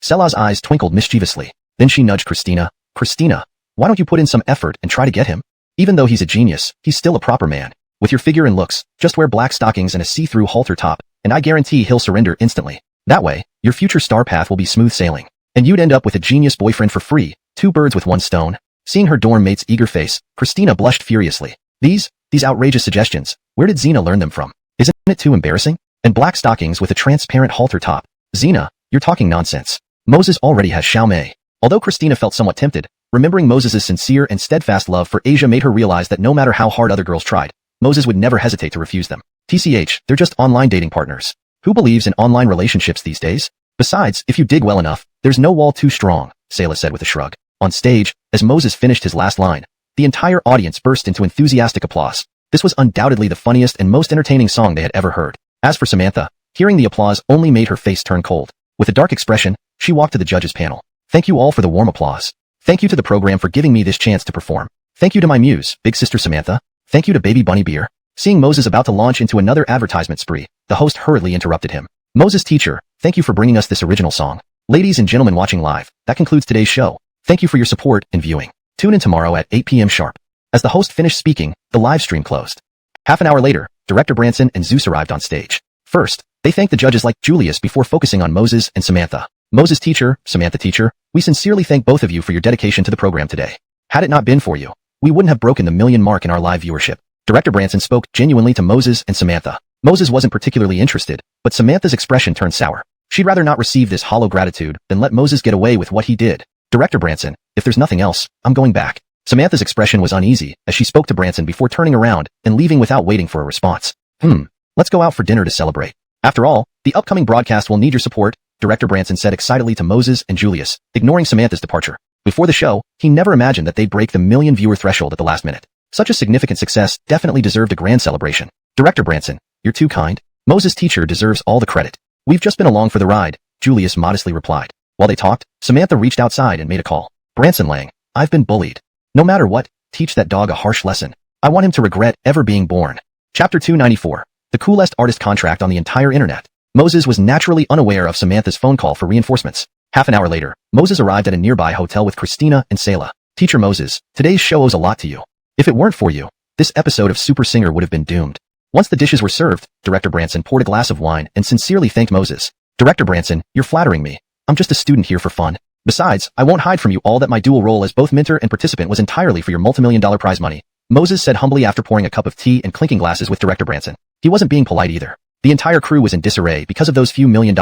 Selah's eyes twinkled mischievously. Then she nudged Christina. Christina, why don't you put in some effort and try to get him? Even though he's a genius, he's still a proper man. With your figure and looks, just wear black stockings and a see-through halter top, and I guarantee he'll surrender instantly. That way, your future star path will be smooth sailing. And you'd end up with a genius boyfriend for free, 2 birds with 1 stone. Seeing her dorm mate's eager face, Christina blushed furiously. These outrageous suggestions, where did Xena learn them from? Isn't it too embarrassing? And black stockings with a transparent halter top. Xena, you're talking nonsense. Moses already has Xiao Mei. Although Christina felt somewhat tempted, remembering Moses' sincere and steadfast love for Asia made her realize that no matter how hard other girls tried, Moses would never hesitate to refuse them. TCH, they're just online dating partners. Who believes in online relationships these days? Besides, if you dig well enough, there's no wall too strong, Selah said with a shrug. On stage, as Moses finished his last line, the entire audience burst into enthusiastic applause. This was undoubtedly the funniest and most entertaining song they had ever heard. As for Samantha, hearing the applause only made her face turn cold. With a dark expression, she walked to the judges' panel. Thank you all for the warm applause. Thank you to the program for giving me this chance to perform. Thank you to my muse, Big Sister Samantha. Thank you to Baby Bunny Beer. Seeing Moses about to launch into another advertisement spree, the host hurriedly interrupted him. Moses teacher, thank you for bringing us this original song. Ladies and gentlemen watching live, that concludes today's show. Thank you for your support and viewing. Tune in tomorrow at 8 p.m. sharp. As the host finished speaking, the live stream closed. Half an hour later, Director Branson and Zeus arrived on stage. First, they thanked the judges like Julius before focusing on Moses and Samantha. Moses teacher, Samantha teacher, we sincerely thank both of you for your dedication to the program today. Had it not been for you, we wouldn't have broken the 1 million mark in our live viewership. Director Branson spoke genuinely to Moses and Samantha. Moses wasn't particularly interested, but Samantha's expression turned sour. She'd rather not receive this hollow gratitude than let Moses get away with what he did. Director Branson, if there's nothing else, I'm going back. Samantha's expression was uneasy as she spoke to Branson before turning around and leaving without waiting for a response. Let's go out for dinner to celebrate. After all, the upcoming broadcast will need your support, Director Branson said excitedly to Moses and Julius, ignoring Samantha's departure. Before the show, he never imagined that they'd break the 1 million viewer threshold at the last minute. Such a significant success definitely deserved a grand celebration. Director Branson, you're too kind. Moses teacher deserves all the credit. We've just been along for the ride, Julius modestly replied. While they talked, Samantha reached outside and made a call. Branson Lang, I've been bullied. No matter what, teach that dog a harsh lesson. I want him to regret ever being born. Chapter 294. The coolest artist contract on the entire internet. Moses was naturally unaware of Samantha's phone call for reinforcements. Half an hour later, Moses arrived at a nearby hotel with Christina and Selah. Teacher Moses, today's show owes a lot to you. If it weren't for you, this episode of Super Singer would have been doomed. Once the dishes were served, Director Branson poured a glass of wine and sincerely thanked Moses. Director Branson, you're flattering me. I'm just a student here for fun. Besides, I won't hide from you all that my dual role as both mentor and participant was entirely for your multi-million-dollar prize money, Moses said humbly after pouring a cup of tea and clinking glasses with Director Branson. He wasn't being polite either. The entire crew was in disarray because of those few $1 million.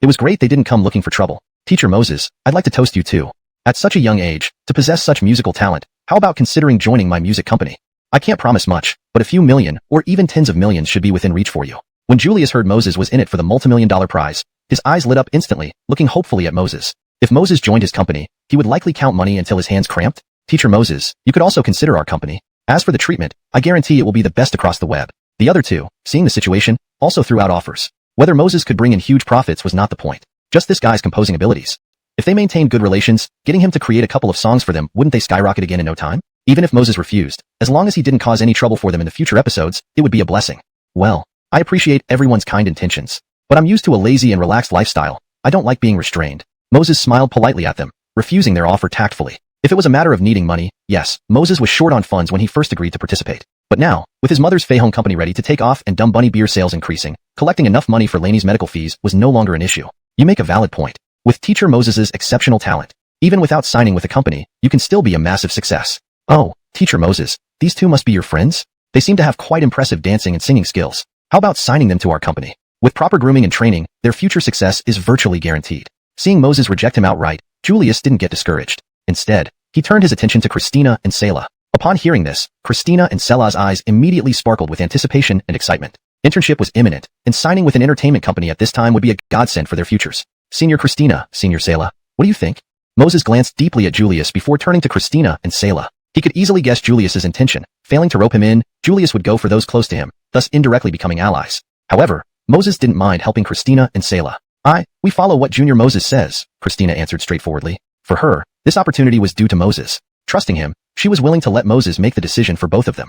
It was great they didn't come looking for trouble. Teacher Moses, I'd like to toast you too. At such a young age, to possess such musical talent, how about considering joining my music company? I can't promise much, but a few million, or even tens of millions should be within reach for you. When Julius heard Moses was in it for the multi-million-dollar prize, his eyes lit up instantly, looking hopefully at Moses. If Moses joined his company, he would likely count money until his hands cramped. Teacher Moses, you could also consider our company. As for the treatment, I guarantee it will be the best across the web. The other two, seeing the situation, also threw out offers. Whether Moses could bring in huge profits was not the point. Just this guy's composing abilities. If they maintained good relations, getting him to create a couple of songs for them, wouldn't they skyrocket again in no time? Even if Moses refused, as long as he didn't cause any trouble for them in the future episodes, it would be a blessing. Well, I appreciate everyone's kind intentions, but I'm used to a lazy and relaxed lifestyle. I don't like being restrained. Moses smiled politely at them, refusing their offer tactfully. If it was a matter of needing money, yes, Moses was short on funds when he first agreed to participate. But now, with his mother's Feihong company ready to take off and Dumb Bunny beer sales increasing, collecting enough money for Laney's medical fees was no longer an issue. You make a valid point. With Teacher Moses's exceptional talent, even without signing with a company, you can still be a massive success. Oh, Teacher Moses, these two must be your friends? They seem to have quite impressive dancing and singing skills. How about signing them to our company? With proper grooming and training, their future success is virtually guaranteed. Seeing Moses reject him outright, Julius didn't get discouraged. Instead, he turned his attention to Christina and Selah. Upon hearing this, Christina and Selah's eyes immediately sparkled with anticipation and excitement. Internship was imminent, and signing with an entertainment company at this time would be a godsend for their futures. Senior Christina, Senior Selah, what do you think? Moses glanced deeply at Julius before turning to Christina and Selah. He could easily guess Julius's intention. Failing to rope him in, Julius would go for those close to him, thus indirectly becoming allies. However, Moses didn't mind helping Christina and Selah. We follow what Junior Moses says, Christina answered straightforwardly. For her, this opportunity was due to Moses. Trusting him, she was willing to let Moses make the decision for both of them.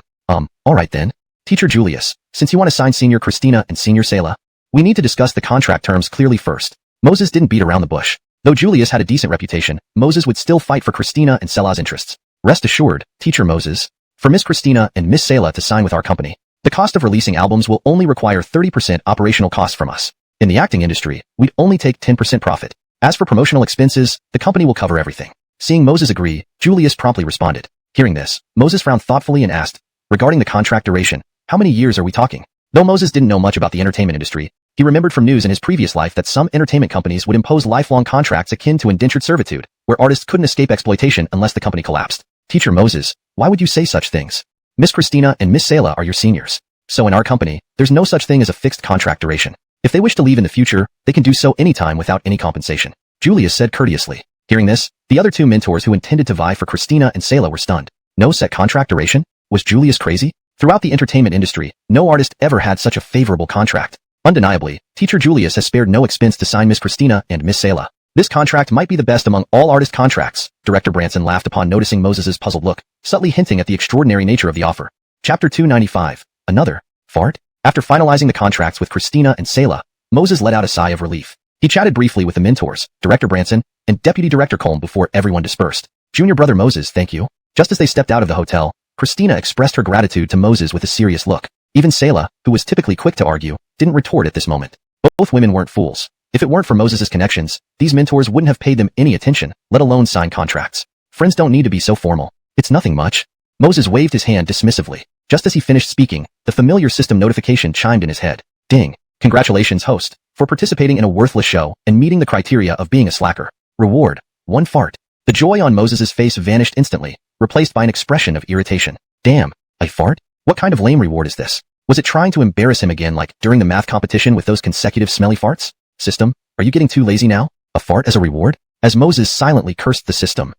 Alright then. Teacher Julius, since you want to sign Senior Christina and Senior Selah, we need to discuss the contract terms clearly first. Moses didn't beat around the bush. Though Julius had a decent reputation, Moses would still fight for Christina and Selah's interests. Rest assured, Teacher Moses, for Miss Christina and Miss Selah to sign with our company, the cost of releasing albums will only require 30% operational costs from us. In the acting industry, we'd only take 10% profit. As for promotional expenses, the company will cover everything. Seeing Moses agree, Julius promptly responded. Hearing this, Moses frowned thoughtfully and asked, regarding the contract duration, how many years are we talking? Though Moses didn't know much about the entertainment industry, he remembered from news in his previous life that some entertainment companies would impose lifelong contracts akin to indentured servitude, where artists couldn't escape exploitation unless the company collapsed. Teacher Moses, why would you say such things? Miss Christina and Miss Selah are your seniors. So in our company, there's no such thing as a fixed contract duration. If they wish to leave in the future, they can do so anytime without any compensation. Julius said courteously. Hearing this, the other two mentors who intended to vie for Christina and Selah were stunned. No set contract duration? Was Julius crazy? Throughout the entertainment industry, no artist ever had such a favorable contract. Undeniably, Teacher Julius has spared no expense to sign Miss Christina and Miss Selah. This contract might be the best among all artist contracts. Director Branson laughed upon noticing Moses's puzzled look, subtly hinting at the extraordinary nature of the offer. Chapter 295. Another fart? After finalizing the contracts with Christina and Selah, Moses let out a sigh of relief. He chatted briefly with the mentors, Director Branson, and Deputy Director Colm before everyone dispersed. Junior brother Moses, thank you. Just as they stepped out of the hotel, Christina expressed her gratitude to Moses with a serious look. Even Selah, who was typically quick to argue, didn't retort at this moment. Both women weren't fools. If it weren't for Moses's connections, these mentors wouldn't have paid them any attention, let alone sign contracts. Friends don't need to be so formal. It's nothing much. Moses waved his hand dismissively. Just as he finished speaking, the familiar system notification chimed in his head. Ding. Congratulations, host, for participating in a worthless show and meeting the criteria of being a slacker. Reward: 1 fart. The joy on Moses's face vanished instantly, replaced by an expression of irritation. Damn, I fart? What kind of lame reward is this? Was it trying to embarrass him again like during the math competition with those consecutive smelly farts? System, are you getting too lazy now? A fart as a reward? As Moses silently cursed the system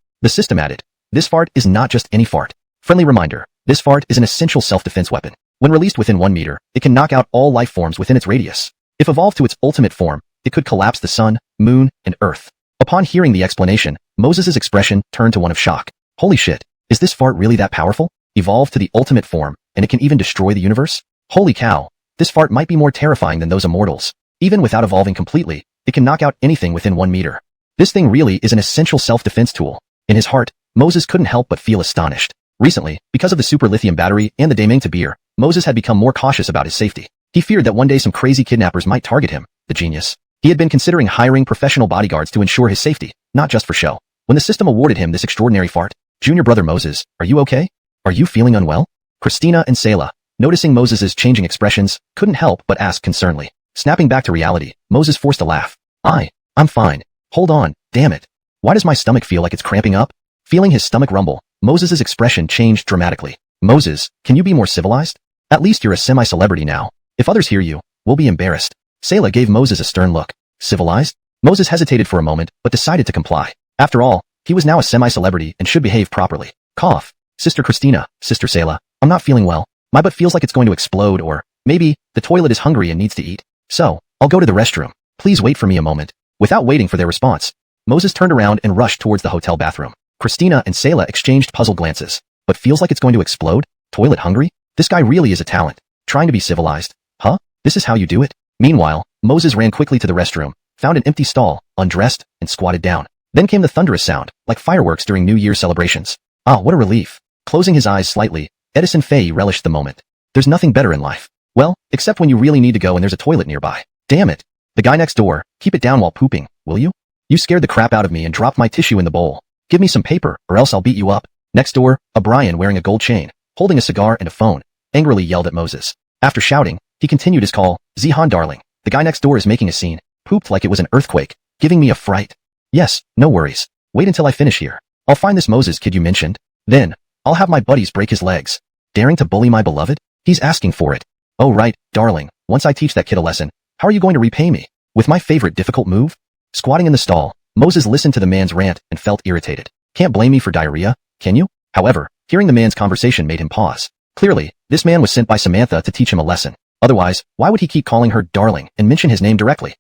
added, this fart is not just any fart. Friendly reminder, this fart is an essential self-defense weapon. When released within 1 meter, it can knock out all life forms within its radius. If evolved to its ultimate form, it could collapse the sun, moon, and earth. Upon hearing the explanation, Moses's expression turned to one of shock. Holy shit, is this fart really that powerful? Evolved to the ultimate form, and it can even destroy the universe? Holy cow, this fart might be more terrifying than those immortals. Even without evolving completely, it can knock out anything within 1 meter. This thing really is an essential self-defense tool. In his heart, Moses couldn't help but feel astonished. Recently, because of the super lithium battery and the Daeming beer, Moses had become more cautious about his safety. He feared that one day some crazy kidnappers might target him, the genius. He had been considering hiring professional bodyguards to ensure his safety, not just for show. When the system awarded him this extraordinary fart, Junior brother Moses, are you okay? Are you feeling unwell? Christina and Selah, noticing Moses's changing expressions, couldn't help but ask concernedly. Snapping back to reality, Moses forced a laugh. I'm fine. Hold on, damn it. Why does my stomach feel like it's cramping up? Feeling his stomach rumble, Moses's expression changed dramatically. Moses, can you be more civilized? At least you're a semi-celebrity now. If others hear you, we'll be embarrassed. Selah gave Moses a stern look. Civilized? Moses hesitated for a moment, but decided to comply. After all, he was now a semi-celebrity and should behave properly. Cough. Sister Christina, Sister Selah, I'm not feeling well. My butt feels like it's going to explode, or maybe the toilet is hungry and needs to eat. So, I'll go to the restroom. Please wait for me a moment. Without waiting for their response, Moses turned around and rushed towards the hotel bathroom. Christina and Selah exchanged puzzled glances. But feels like it's going to explode? Toilet hungry? This guy really is a talent. Trying to be civilized. Huh? This is how you do it? Meanwhile, Moses ran quickly to the restroom, found an empty stall, undressed, and squatted down. Then came the thunderous sound, like fireworks during New Year's celebrations. Ah, what a relief. Closing his eyes slightly, Edison Faye relished the moment. There's nothing better in life. Well, except when you really need to go and there's a toilet nearby. Damn it. The guy next door, keep it down while pooping, will you? You scared the crap out of me and dropped my tissue in the bowl. Give me some paper, or else I'll beat you up. Next door, a Brian wearing a gold chain, holding a cigar and a phone, angrily yelled at Moses. After shouting, he continued his call. Zihan darling, the guy next door is making a scene. Pooped like it was an earthquake, giving me a fright. Yes, no worries. Wait until I finish here. I'll find this Moses kid you mentioned. Then, I'll have my buddies break his legs. Daring to bully my beloved? He's asking for it. Oh right, darling, once I teach that kid a lesson, how are you going to repay me? With my favorite difficult move? Squatting in the stall, Moses listened to the man's rant and felt irritated. Can't blame me for diarrhea, can you? However, hearing the man's conversation made him pause. Clearly, this man was sent by Samantha to teach him a lesson. Otherwise, why would he keep calling her darling and mention his name directly?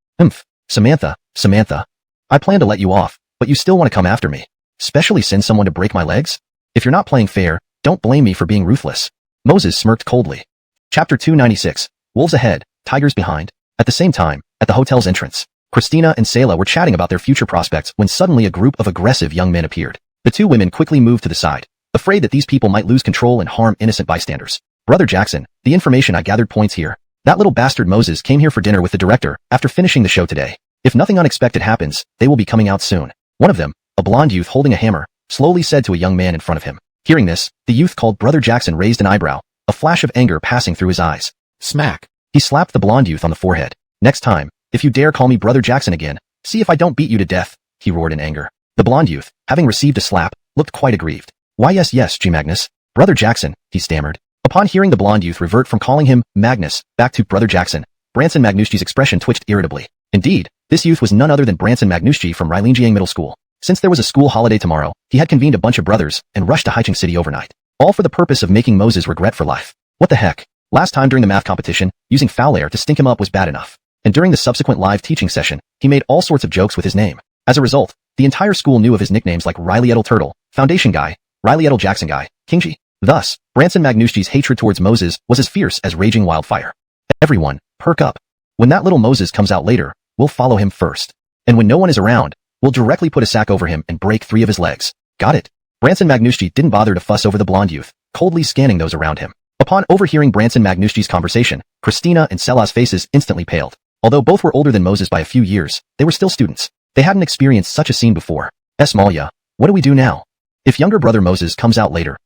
Samantha, Samantha. I plan to let you off, but you still want to come after me. Especially send someone to break my legs? If you're not playing fair, don't blame me for being ruthless. Moses smirked coldly. Chapter 296. Wolves ahead, tigers behind. At the same time, at the hotel's entrance, Christina and Selah were chatting about their future prospects when suddenly a group of aggressive young men appeared. The two women quickly moved to the side, afraid that these people might lose control and harm innocent bystanders. Brother Jackson, the information I gathered points here. That little bastard Moses came here for dinner with the director after finishing the show today. If nothing unexpected happens, they will be coming out soon. One of them, a blonde youth holding a hammer, slowly said to a young man in front of him. Hearing this, the youth called Brother Jackson raised an eyebrow, a flash of anger passing through his eyes. Smack. He slapped the blonde youth on the forehead. Next time, if you dare call me Brother Jackson again, see if I don't beat you to death, he roared in anger. The blonde youth, having received a slap, looked quite aggrieved. Why yes, G. Magnus. Brother Jackson, he stammered. Upon hearing the blonde youth revert from calling him Magnus back to Brother Jackson, Branson Magnuski's expression twitched irritably. Indeed, this youth was none other than Branson Magnuski from Rylinjiang Middle School. Since there was a school holiday tomorrow, he had convened a bunch of brothers and rushed to Haicheng City overnight, all for the purpose of making Moses regret for life. What the heck? Last time during the math competition, using foul air to stink him up was bad enough. And during the subsequent live teaching session, he made all sorts of jokes with his name. As a result, the entire school knew of his nicknames like Riley Edel Turtle, Foundation Guy, Riley Edel Jackson Guy, Kingji. Thus, Branson Magnuski's hatred towards Moses was as fierce as raging wildfire. Everyone, perk up. When that little Moses comes out later, we'll follow him first. And when no one is around, we'll directly put a sack over him and break 3 of his legs. Got it? Branson Magnuski didn't bother to fuss over the blonde youth, coldly scanning those around him. Upon overhearing Branson Magnuski's conversation, Christina and Selah's faces instantly paled. Although both were older than Moses by a few years, they were still students. They hadn't experienced such a scene before. Malya, what do we do now? If younger brother Moses comes out later,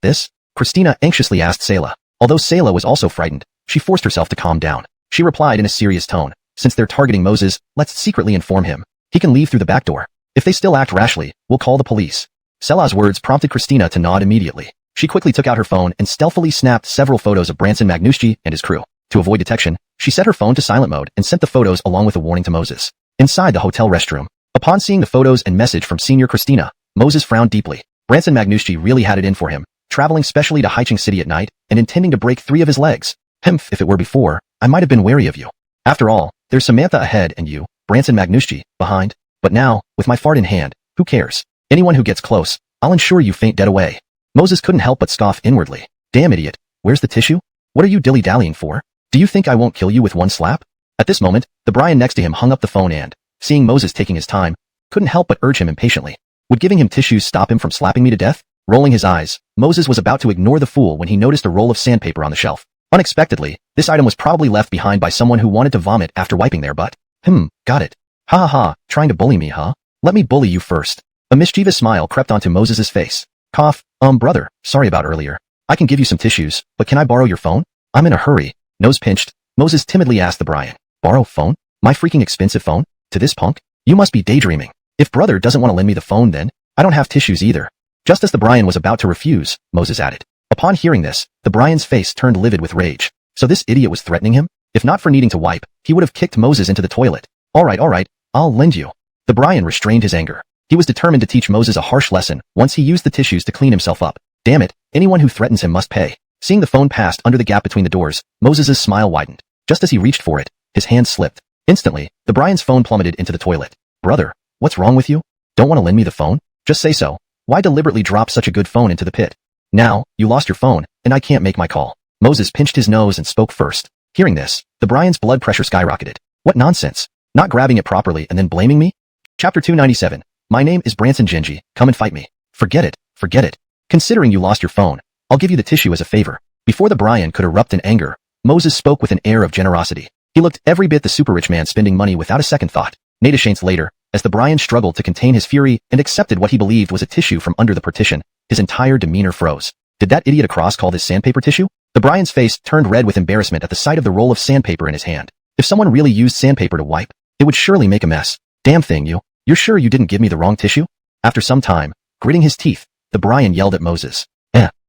Christina anxiously asked Selah. Although Selah was also frightened, she forced herself to calm down. She replied in a serious tone, since they're targeting Moses, let's secretly inform him. He can leave through the back door. If they still act rashly, we'll call the police. Selah's words prompted Christina to nod immediately. She quickly took out her phone and stealthily snapped several photos of Branson Magnuski and his crew. To avoid detection, she set her phone to silent mode and sent the photos along with a warning to Moses. Inside the hotel restroom, upon seeing the photos and message from Senior Christina, Moses frowned deeply. Branson Magnuski really had it in for him, traveling specially to Haicheng City at night and intending to break 3 of his legs. If it were before, I might have been wary of you. After all, there's Samantha ahead and you, Branson Magnuski, behind. But now, with my fart in hand, who cares? Anyone who gets close, I'll ensure you faint dead away. Moses couldn't help but scoff inwardly. Damn idiot, where's the tissue? What are you dilly-dallying for? Do you think I won't kill you with one slap? At this moment, the Brian next to him hung up the phone and, seeing Moses taking his time, couldn't help but urge him impatiently. Would giving him tissues stop him from slapping me to death? Rolling his eyes, Moses was about to ignore the fool when he noticed a roll of sandpaper on the shelf. Unexpectedly, this item was probably left behind by someone who wanted to vomit after wiping their butt. Got it. Ha ha ha, trying to bully me, huh? Let me bully you first. A mischievous smile crept onto Moses's face. Cough, brother, sorry about earlier. I can give you some tissues, but can I borrow your phone? I'm in a hurry. Nose pinched, Moses timidly asked the Brian. Borrow phone? My freaking expensive phone? To this punk? You must be daydreaming. If brother doesn't want to lend me the phone then, I don't have tissues either. Just as the Brian was about to refuse, Moses added. Upon hearing this, the Brian's face turned livid with rage. So this idiot was threatening him? If not for needing to wipe, he would have kicked Moses into the toilet. Alright, I'll lend you. The Brian restrained his anger. He was determined to teach Moses a harsh lesson once he used the tissues to clean himself up. Damn it, anyone who threatens him must pay. Seeing the phone passed under the gap between the doors, Moses's smile widened. Just as he reached for it, his hand slipped. Instantly, the Brian's phone plummeted into the toilet. Brother, what's wrong with you? Don't want to lend me the phone? Just say so. Why deliberately drop such a good phone into the pit? Now, you lost your phone, and I can't make my call. Moses pinched his nose and spoke first. Hearing this, the Brian's blood pressure skyrocketed. What nonsense. Not grabbing it properly and then blaming me? Chapter 297. My name is Branson Genji, come and fight me. Forget it. Considering you lost your phone, I'll give you the tissue as a favor. Before the Brian could erupt in anger, Moses spoke with an air of generosity. He looked every bit the super rich man spending money without a second thought. Nadashaints later, as the Brian struggled to contain his fury and accepted what he believed was a tissue from under the partition, his entire demeanor froze. Did that idiot across call this sandpaper tissue? The Brian's face turned red with embarrassment at the sight of the roll of sandpaper in his hand. If someone really used sandpaper to wipe, it would surely make a mess. Damn thing, you're sure you didn't give me the wrong tissue? After some time, gritting his teeth, the Brian yelled at Moses.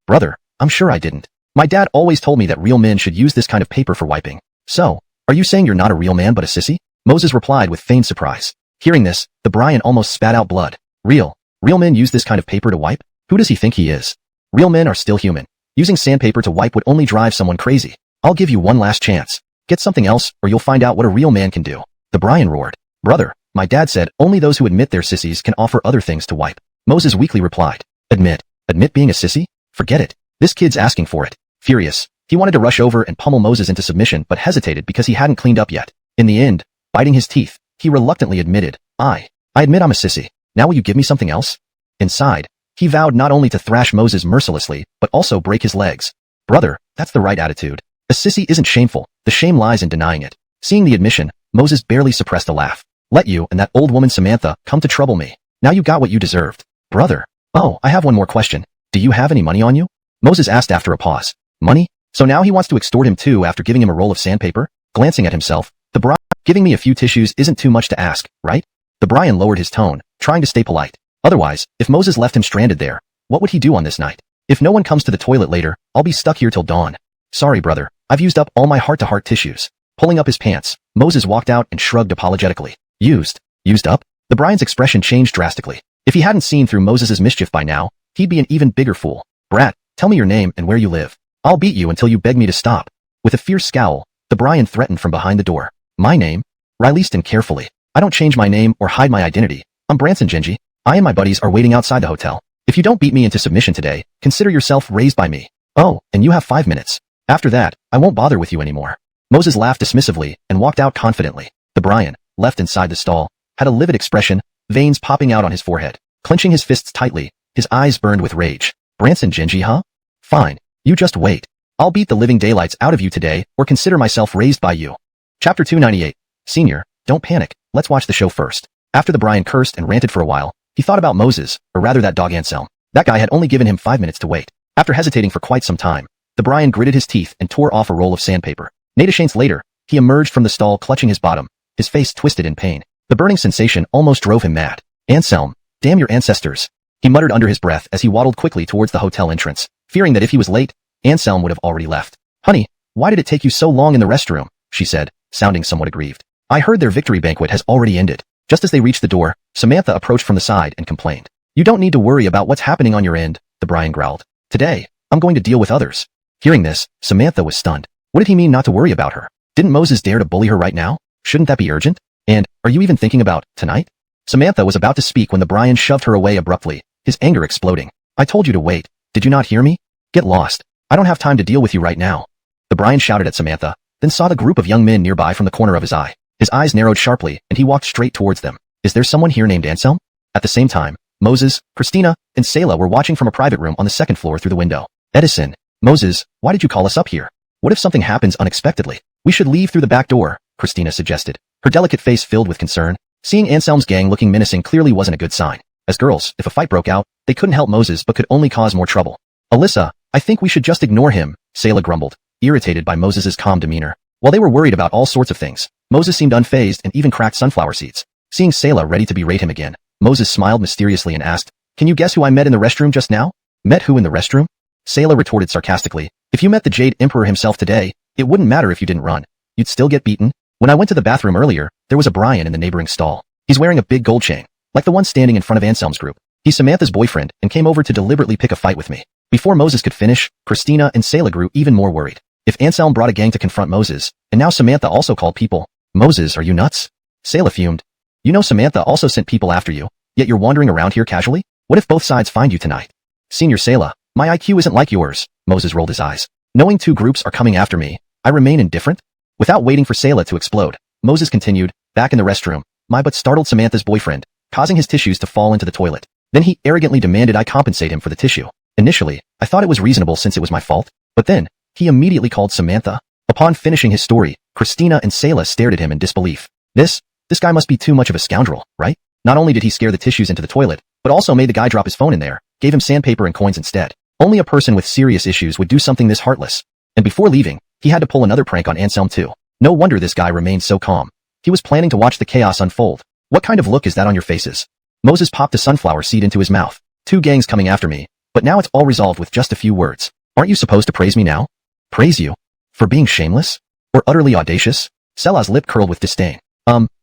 Brother, I'm sure I didn't. My dad always told me that real men should use this kind of paper for wiping. So, are you saying you're not a real man but a sissy? Moses replied with feigned surprise. Hearing this, the Brian almost spat out blood. Real men use this kind of paper to wipe? Who does he think he is? Real men are still human. Using sandpaper to wipe would only drive someone crazy. I'll give you one last chance. Get something else, or you'll find out what a real man can do. The Brian roared. Brother, my dad said only those who admit they're sissies can offer other things to wipe. Moses weakly replied. Admit? Admit being a sissy? Forget it. This kid's asking for it. Furious, he wanted to rush over and pummel Moses into submission but hesitated because he hadn't cleaned up yet. In the end, biting his teeth, he reluctantly admitted, I admit I'm a sissy. Now will you give me something else? Inside, he vowed not only to thrash Moses mercilessly, but also break his legs. Brother, that's the right attitude. A sissy isn't shameful, the shame lies in denying it. Seeing the admission, Moses barely suppressed a laugh. Let you and that old woman Samantha come to trouble me. Now you got what you deserved. Brother. Oh, I have one more question. Do you have any money on you? Moses asked after a pause. Money? So now he wants to extort him too after giving him a roll of sandpaper? Glancing at himself, the Brian, giving me a few tissues isn't too much to ask, right? The Brian lowered his tone, trying to stay polite. Otherwise, if Moses left him stranded there, what would he do on this night? If no one comes to the toilet later, I'll be stuck here till dawn. Sorry, brother. I've used up all my heart-to-heart tissues. Pulling up his pants, Moses walked out and shrugged apologetically. Used up? The Brian's expression changed drastically. If he hadn't seen through Moses's mischief by now, he'd be an even bigger fool. Brat, tell me your name and where you live. I'll beat you until you beg me to stop. With a fierce scowl, the Brian threatened from behind the door. My name? Riley listened carefully. I don't change my name or hide my identity. I'm Branson Genji. I and my buddies are waiting outside the hotel. If you don't beat me into submission today, consider yourself raised by me. Oh, and you have 5 minutes. After that, I won't bother with you anymore. Moses laughed dismissively and walked out confidently. The Brian, left inside the stall, had a livid expression, veins popping out on his forehead. Clenching his fists tightly, his eyes burned with rage. Branson Genji, huh? Fine. You just wait. I'll beat the living daylights out of you today, or consider myself raised by you. Chapter 298. Senior, don't panic. Let's watch the show first. After the Brian cursed and ranted for a while, he thought about Moses, or rather that dog Anselm. That guy had only given him 5 minutes to wait. After hesitating for quite some time, the Brian gritted his teeth and tore off a roll of sandpaper. Natashanes later, he emerged from the stall clutching his bottom, his face twisted in pain. The burning sensation almost drove him mad. Anselm, damn your ancestors. He muttered under his breath as he waddled quickly towards the hotel entrance, fearing that if he was late, Anselm would have already left. Honey, why did it take you so long in the restroom? She said, sounding somewhat aggrieved. I heard their victory banquet has already ended. Just as they reached the door, Samantha approached from the side and complained. You don't need to worry about what's happening on your end, the Brian growled. Today, I'm going to deal with others. Hearing this, Samantha was stunned. What did he mean not to worry about her? Didn't Moses dare to bully her right now? Shouldn't that be urgent? And, are you even thinking about, tonight? Samantha was about to speak when the Brian shoved her away abruptly, his anger exploding. I told you to wait. Did you not hear me? Get lost. I don't have time to deal with you right now. The Brian shouted at Samantha, then saw the group of young men nearby from the corner of his eye. His eyes narrowed sharply, and he walked straight towards them. Is there someone here named Anselm? At the same time, Moses, Christina, and Selah were watching from a private room on the second floor through the window. Edison, Moses, why did you call us up here? What if something happens unexpectedly? We should leave through the back door, Christina suggested, her delicate face filled with concern. Seeing Anselm's gang looking menacing clearly wasn't a good sign. As girls, if a fight broke out, they couldn't help Moses but could only cause more trouble. Alyssa, I think we should just ignore him, Selah grumbled, irritated by Moses's calm demeanor. While they were worried about all sorts of things, Moses seemed unfazed and even cracked sunflower seeds. Seeing Selah ready to berate him again, Moses smiled mysteriously and asked, Can you guess who I met in the restroom just now? Met who in the restroom? Selah retorted sarcastically, If you met the Jade Emperor himself today, it wouldn't matter if you didn't run. You'd still get beaten. When I went to the bathroom earlier, there was a Brian in the neighboring stall. He's wearing a big gold chain, like the one standing in front of Anselm's group. He's Samantha's boyfriend and came over to deliberately pick a fight with me. Before Moses could finish, Christina and Selah grew even more worried. If Anselm brought a gang to confront Moses, and now Samantha also called people. Moses, are you nuts? Selah fumed. You know Samantha also sent people after you, yet you're wandering around here casually? What if both sides find you tonight? Senior Selah, my IQ isn't like yours, Moses rolled his eyes. Knowing two groups are coming after me, I remain indifferent? Without waiting for Selah to explode, Moses continued, back in the restroom, my butt startled Samantha's boyfriend, causing his tissues to fall into the toilet. Then he arrogantly demanded I compensate him for the tissue. Initially, I thought it was reasonable since it was my fault, but then, he immediately called Samantha. Upon finishing his story, Christina and Selah stared at him in disbelief. This guy must be too much of a scoundrel, right? Not only did he scare the tissues into the toilet, but also made the guy drop his phone in there, gave him sandpaper and coins instead. Only a person with serious issues would do something this heartless. And before leaving, he had to pull another prank on Anselm too. No wonder this guy remained so calm. He was planning to watch the chaos unfold. What kind of look is that on your faces? Moses popped a sunflower seed into his mouth. Two gangs coming after me, but now it's all resolved with just a few words. Aren't you supposed to praise me now? Praise you? For being shameless? Or utterly audacious? Selah's lip curled with disdain.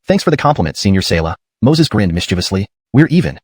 Thanks for the compliment, Senior Selah. Moses grinned mischievously. We're even.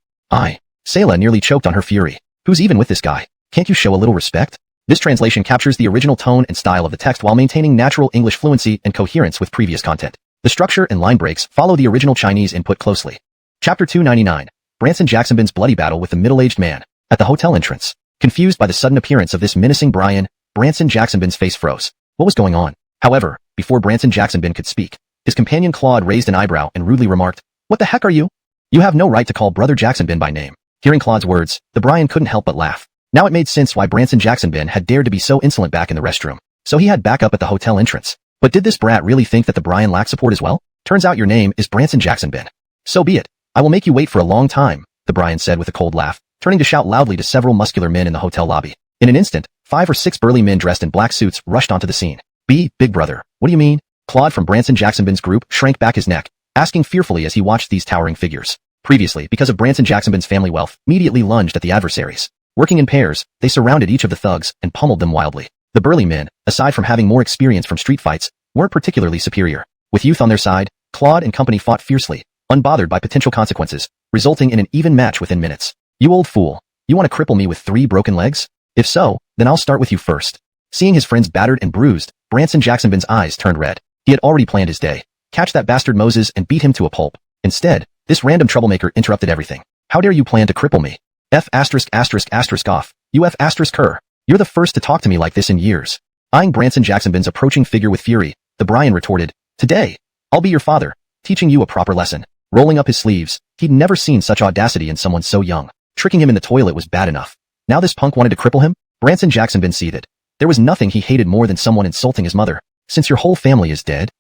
Selah nearly choked on her fury. Who's even with this guy? Can't you show a little respect? This translation captures the original tone and style of the text while maintaining natural English fluency and coherence with previous content. The structure and line breaks follow the original Chinese input closely. Chapter 299. Branson Jacksonbin's bloody battle with the middle-aged man. At the hotel entrance, confused by the sudden appearance of this menacing Brian, Branson Jacksonbin's face froze. What was going on? However, before Branson Jacksonbin could speak, his companion Claude raised an eyebrow and rudely remarked, "What the heck are you? You have no right to call Brother Jacksonbin by name." Hearing Claude's words, the Brian couldn't help but laugh. Now it made sense why Branson Jacksonbin had dared to be so insolent back in the restroom. So he had backup at the hotel entrance. But did this brat really think that the Brian lacked support as well? Turns out your name is Branson Jacksonbin. So be it. I will make you wait for a long time, the Brian said with a cold laugh, turning to shout loudly to several muscular men in the hotel lobby. In an instant, 5 or 6 burly men dressed in black suits rushed onto the scene. Big brother, what do you mean? Claude from Branson Jacksonbin's group shrank back his neck, asking fearfully as he watched these towering figures. Previously, because of Branson Jacksonbin's family wealth, immediately lunged at the adversaries. Working in pairs, they surrounded each of the thugs and pummeled them wildly. The burly men, aside from having more experience from street fights, weren't particularly superior. With youth on their side, Claude and company fought fiercely, unbothered by potential consequences, resulting in an even match within minutes. You old fool. You want to cripple me with 3 broken legs? If so, then I'll start with you first. Seeing his friends battered and bruised, Branson Jacksonbin's eyes turned red. He had already planned his day. Catch that bastard Moses and beat him to a pulp. Instead, this random troublemaker interrupted everything. How dare you plan to cripple me? Off. You F***er. You're the first to talk to me like this in years. Eyeing Branson Jacksonbin's approaching figure with fury, the Brian retorted, "Today, I'll be your father, teaching you a proper lesson." Rolling up his sleeves, he'd never seen such audacity in someone so young. Tricking him in the toilet was bad enough. Now this punk wanted to cripple him? Branson Jacksonbin seethed. There was nothing he hated more than someone insulting his mother. Since your whole family is dead,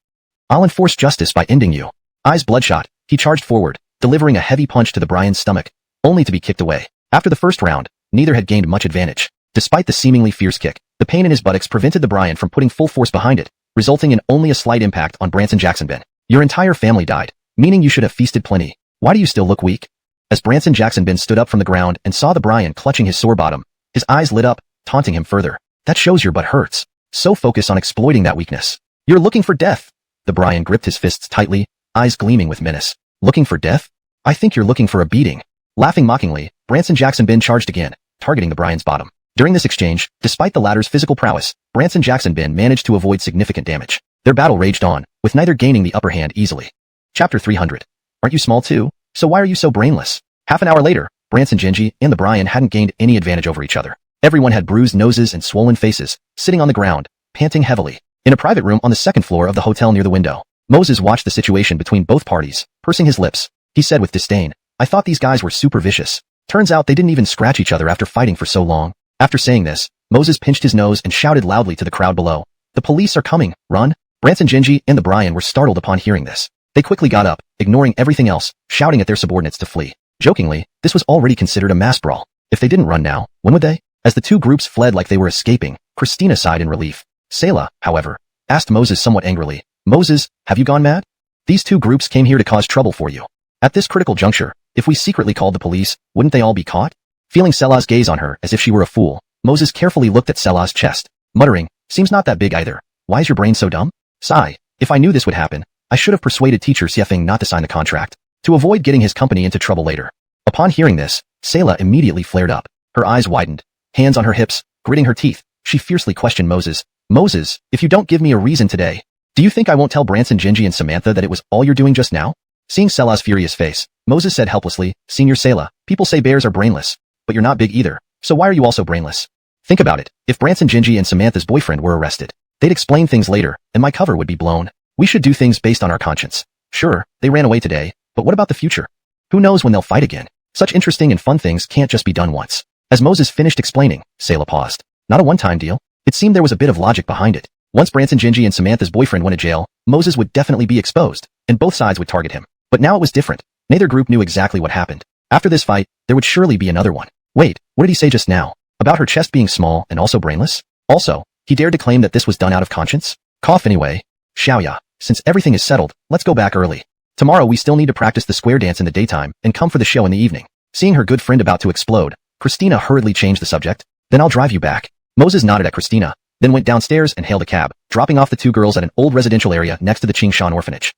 I'll enforce justice by ending you. Eyes bloodshot, he charged forward, delivering a heavy punch to the Brian's stomach, only to be kicked away. After the first round, neither had gained much advantage. Despite the seemingly fierce kick, the pain in his buttocks prevented the Brian from putting full force behind it, resulting in only a slight impact on Branson Jacksonbin. Your entire family died, meaning you should have feasted plenty. Why do you still look weak? As Branson Jacksonbin stood up from the ground and saw the Brian clutching his sore bottom, his eyes lit up, taunting him further. That shows your butt hurts. So focus on exploiting that weakness. You're looking for death. The Brian gripped his fists tightly, eyes gleaming with menace. Looking for death? I think you're looking for a beating. Laughing mockingly, Branson Jacksonbin charged again, targeting the Brian's bottom. During this exchange, despite the latter's physical prowess, Branson Jacksonbin managed to avoid significant damage. Their battle raged on, with neither gaining the upper hand easily. Chapter 300. Aren't you small too? So why are you so brainless? Half an hour later, Branson Genji and the Brian hadn't gained any advantage over each other. Everyone had bruised noses and swollen faces, sitting on the ground, panting heavily. In a private room on the second floor of the hotel near the window, Moses watched the situation between both parties, pursing his lips. He said with disdain, "I thought these guys were super vicious. Turns out they didn't even scratch each other after fighting for so long." After saying this, Moses pinched his nose and shouted loudly to the crowd below, "The police are coming, run!" Branson Genji and the Brian were startled upon hearing this. They quickly got up, ignoring everything else, shouting at their subordinates to flee. Jokingly, this was already considered a mass brawl. If they didn't run now, when would they? As the two groups fled like they were escaping, Christina sighed in relief. Selah, however, asked Moses somewhat angrily, "Moses, have you gone mad? These two groups came here to cause trouble for you. At this critical juncture, if we secretly called the police, wouldn't they all be caught?" Feeling Selah's gaze on her as if she were a fool, Moses carefully looked at Selah's chest, muttering, "Seems not that big either. Why is your brain so dumb?" Sigh, if I knew this would happen, I should have persuaded teacher Siefeng not to sign the contract, to avoid getting his company into trouble later. Upon hearing this, Selah immediately flared up. Her eyes widened, hands on her hips, gritting her teeth, she fiercely questioned Moses. "Moses, if you don't give me a reason today, do you think I won't tell Branson Genji and Samantha that it was all you're doing just now?" Seeing Selah's furious face, Moses said helplessly, "Senior Selah, people say bears are brainless, but you're not big either, so why are you also brainless? Think about it, if Branson Genji and Samantha's boyfriend were arrested, they'd explain things later, and my cover would be blown. We should do things based on our conscience. Sure, they ran away today, but what about the future? Who knows when they'll fight again? Such interesting and fun things can't just be done once." As Moses finished explaining, Selah paused. Not a one-time deal. It seemed there was a bit of logic behind it. Once Branson Genji and Samantha's boyfriend went to jail, Moses would definitely be exposed, and both sides would target him. But now it was different. Neither group knew exactly what happened. After this fight, there would surely be another one. Wait, what did he say just now? About her chest being small and also brainless? Also, he dared to claim that this was done out of conscience? Cough anyway. Xiaoya, since everything is settled, let's go back early. Tomorrow we still need to practice the square dance in the daytime and come for the show in the evening. Seeing her good friend about to explode, Christina hurriedly changed the subject. Then I'll drive you back. Moses nodded at Christina, then went downstairs and hailed a cab, dropping off the two girls at an old residential area next to the Qingshan orphanage.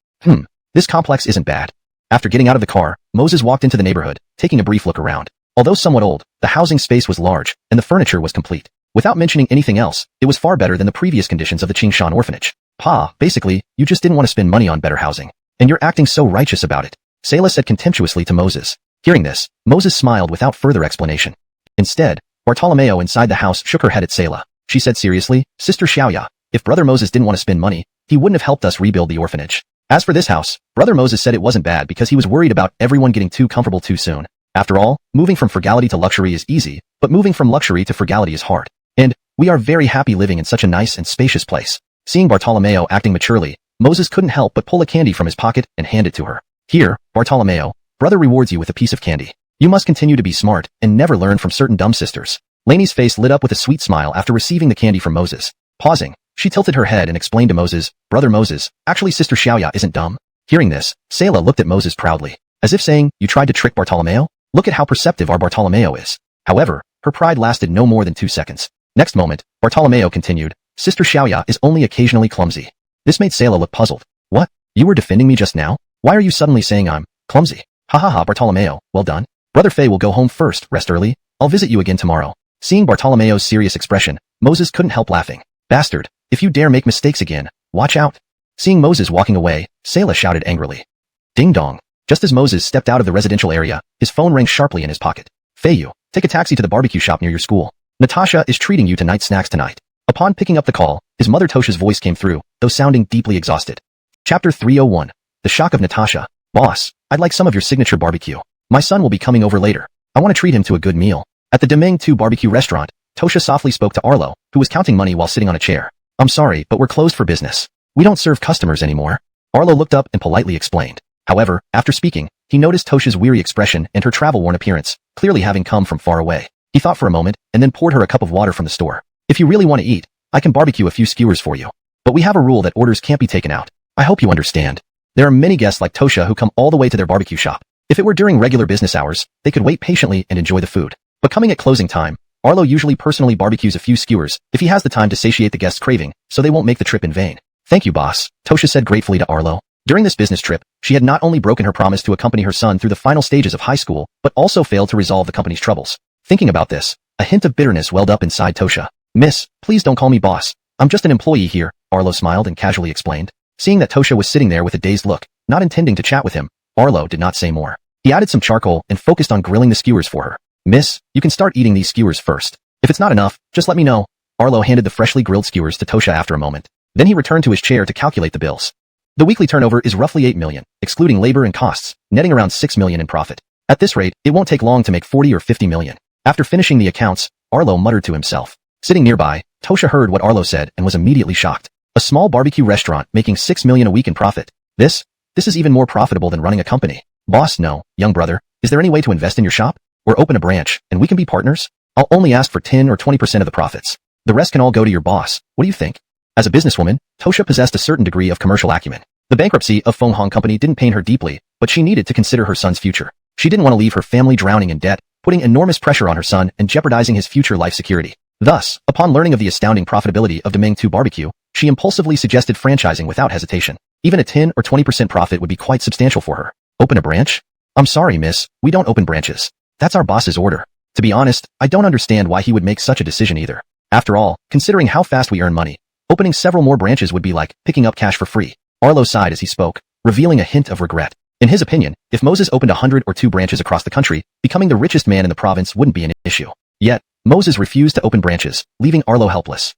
This complex isn't bad. After getting out of the car, Moses walked into the neighborhood, taking a brief look around. Although somewhat old, the housing space was large, and the furniture was complete. Without mentioning anything else, it was far better than the previous conditions of the Qingshan orphanage. Pa, basically, you just didn't want to spend money on better housing. And you're acting so righteous about it, Sayla said contemptuously to Moses. Hearing this, Moses smiled without further explanation. Instead, Bartolomeo inside the house shook her head at Sayla. She said seriously, Sister Xiaoya, if Brother Moses didn't want to spend money, he wouldn't have helped us rebuild the orphanage. As for this house, Brother Moses said it wasn't bad because he was worried about everyone getting too comfortable too soon. After all, moving from frugality to luxury is easy, but moving from luxury to frugality is hard. And we are very happy living in such a nice and spacious place. Seeing Bartolomeo acting maturely, Moses couldn't help but pull a candy from his pocket and hand it to her. Here, Bartolomeo, brother rewards you with a piece of candy. You must continue to be smart and never learn from certain dumb sisters. Lainey's face lit up with a sweet smile after receiving the candy from Moses. Pausing, she tilted her head and explained to Moses, Brother Moses, actually Sister Xiaoya isn't dumb. Hearing this, Sayla looked at Moses proudly, as if saying, you tried to trick Bartolomeo? Look at how perceptive our Bartolomeo is. However, her pride lasted no more than 2 seconds. Next moment, Bartolomeo continued, Sister Xiaoya is only occasionally clumsy. This made Sayla look puzzled. What? You were defending me just now? Why are you suddenly saying I'm clumsy? Ha ha ha, Bartolomeo, well done. Brother Fei will go home first, rest early. I'll visit you again tomorrow. Seeing Bartolomeo's serious expression, Moses couldn't help laughing. Bastard, if you dare make mistakes again, watch out. Seeing Moses walking away, Sayla shouted angrily. Ding dong. Just as Moses stepped out of the residential area, his phone rang sharply in his pocket. Feiyu, take a taxi to the barbecue shop near your school. Natasha is treating you to night snacks tonight. Upon picking up the call, his mother Tosha's voice came through, though sounding deeply exhausted. Chapter 301. The shock of Natasha. Boss, I'd like some of your signature barbecue. My son will be coming over later. I want to treat him to a good meal. At the Demeng 2 barbecue restaurant, Tosha softly spoke to Arlo, who was counting money while sitting on a chair. I'm sorry, but we're closed for business. We don't serve customers anymore. Arlo looked up and politely explained. However, after speaking, he noticed Tosha's weary expression and her travel-worn appearance, clearly having come from far away. He thought for a moment, and then poured her a cup of water from the store. If you really want to eat, I can barbecue a few skewers for you. But we have a rule that orders can't be taken out. I hope you understand. There are many guests like Tosha who come all the way to their barbecue shop. If it were during regular business hours, they could wait patiently and enjoy the food. But coming at closing time, Arlo usually personally barbecues a few skewers if he has the time to satiate the guests' craving, so they won't make the trip in vain. Thank you, boss, Tosha said gratefully to Arlo. During this business trip, she had not only broken her promise to accompany her son through the final stages of high school, but also failed to resolve the company's troubles. Thinking about this, a hint of bitterness welled up inside Tosha. Miss, please don't call me boss. I'm just an employee here, Arlo smiled and casually explained. Seeing that Tosha was sitting there with a dazed look, not intending to chat with him, Arlo did not say more. He added some charcoal and focused on grilling the skewers for her. Miss, you can start eating these skewers first. If it's not enough, just let me know. Arlo handed the freshly grilled skewers to Tosha after a moment. Then he returned to his chair to calculate the bills. The weekly turnover is roughly 8 million, excluding labor and costs, netting around 6 million in profit. At this rate, it won't take long to make 40 or 50 million. After finishing the accounts, Arlo muttered to himself. Sitting nearby, Tosha heard what Arlo said and was immediately shocked. A small barbecue restaurant making 6 million a week in profit. This is even more profitable than running a company. Boss, no, young brother, is there any way to invest in your shop? Or open a branch, and we can be partners? I'll only ask for 10 or 20% of the profits. The rest can all go to your boss. What do you think? As a businesswoman, Tosha possessed a certain degree of commercial acumen. The bankruptcy of Feng Hong Company didn't pain her deeply, but she needed to consider her son's future. She didn't want to leave her family drowning in debt, putting enormous pressure on her son and jeopardizing his future life security. Thus, upon learning of the astounding profitability of Demeng 2 Barbecue, she impulsively suggested franchising without hesitation. Even a 10 or 20% profit would be quite substantial for her. Open a branch? I'm sorry, miss, we don't open branches. That's our boss's order. To be honest, I don't understand why he would make such a decision either. After all, considering how fast we earn money, opening several more branches would be like picking up cash for free. Arlo sighed as he spoke, revealing a hint of regret. In his opinion, if Moses opened 100 or 2 branches across the country, becoming the richest man in the province wouldn't be an issue. Yet, Moses refused to open branches, leaving Arlo helpless.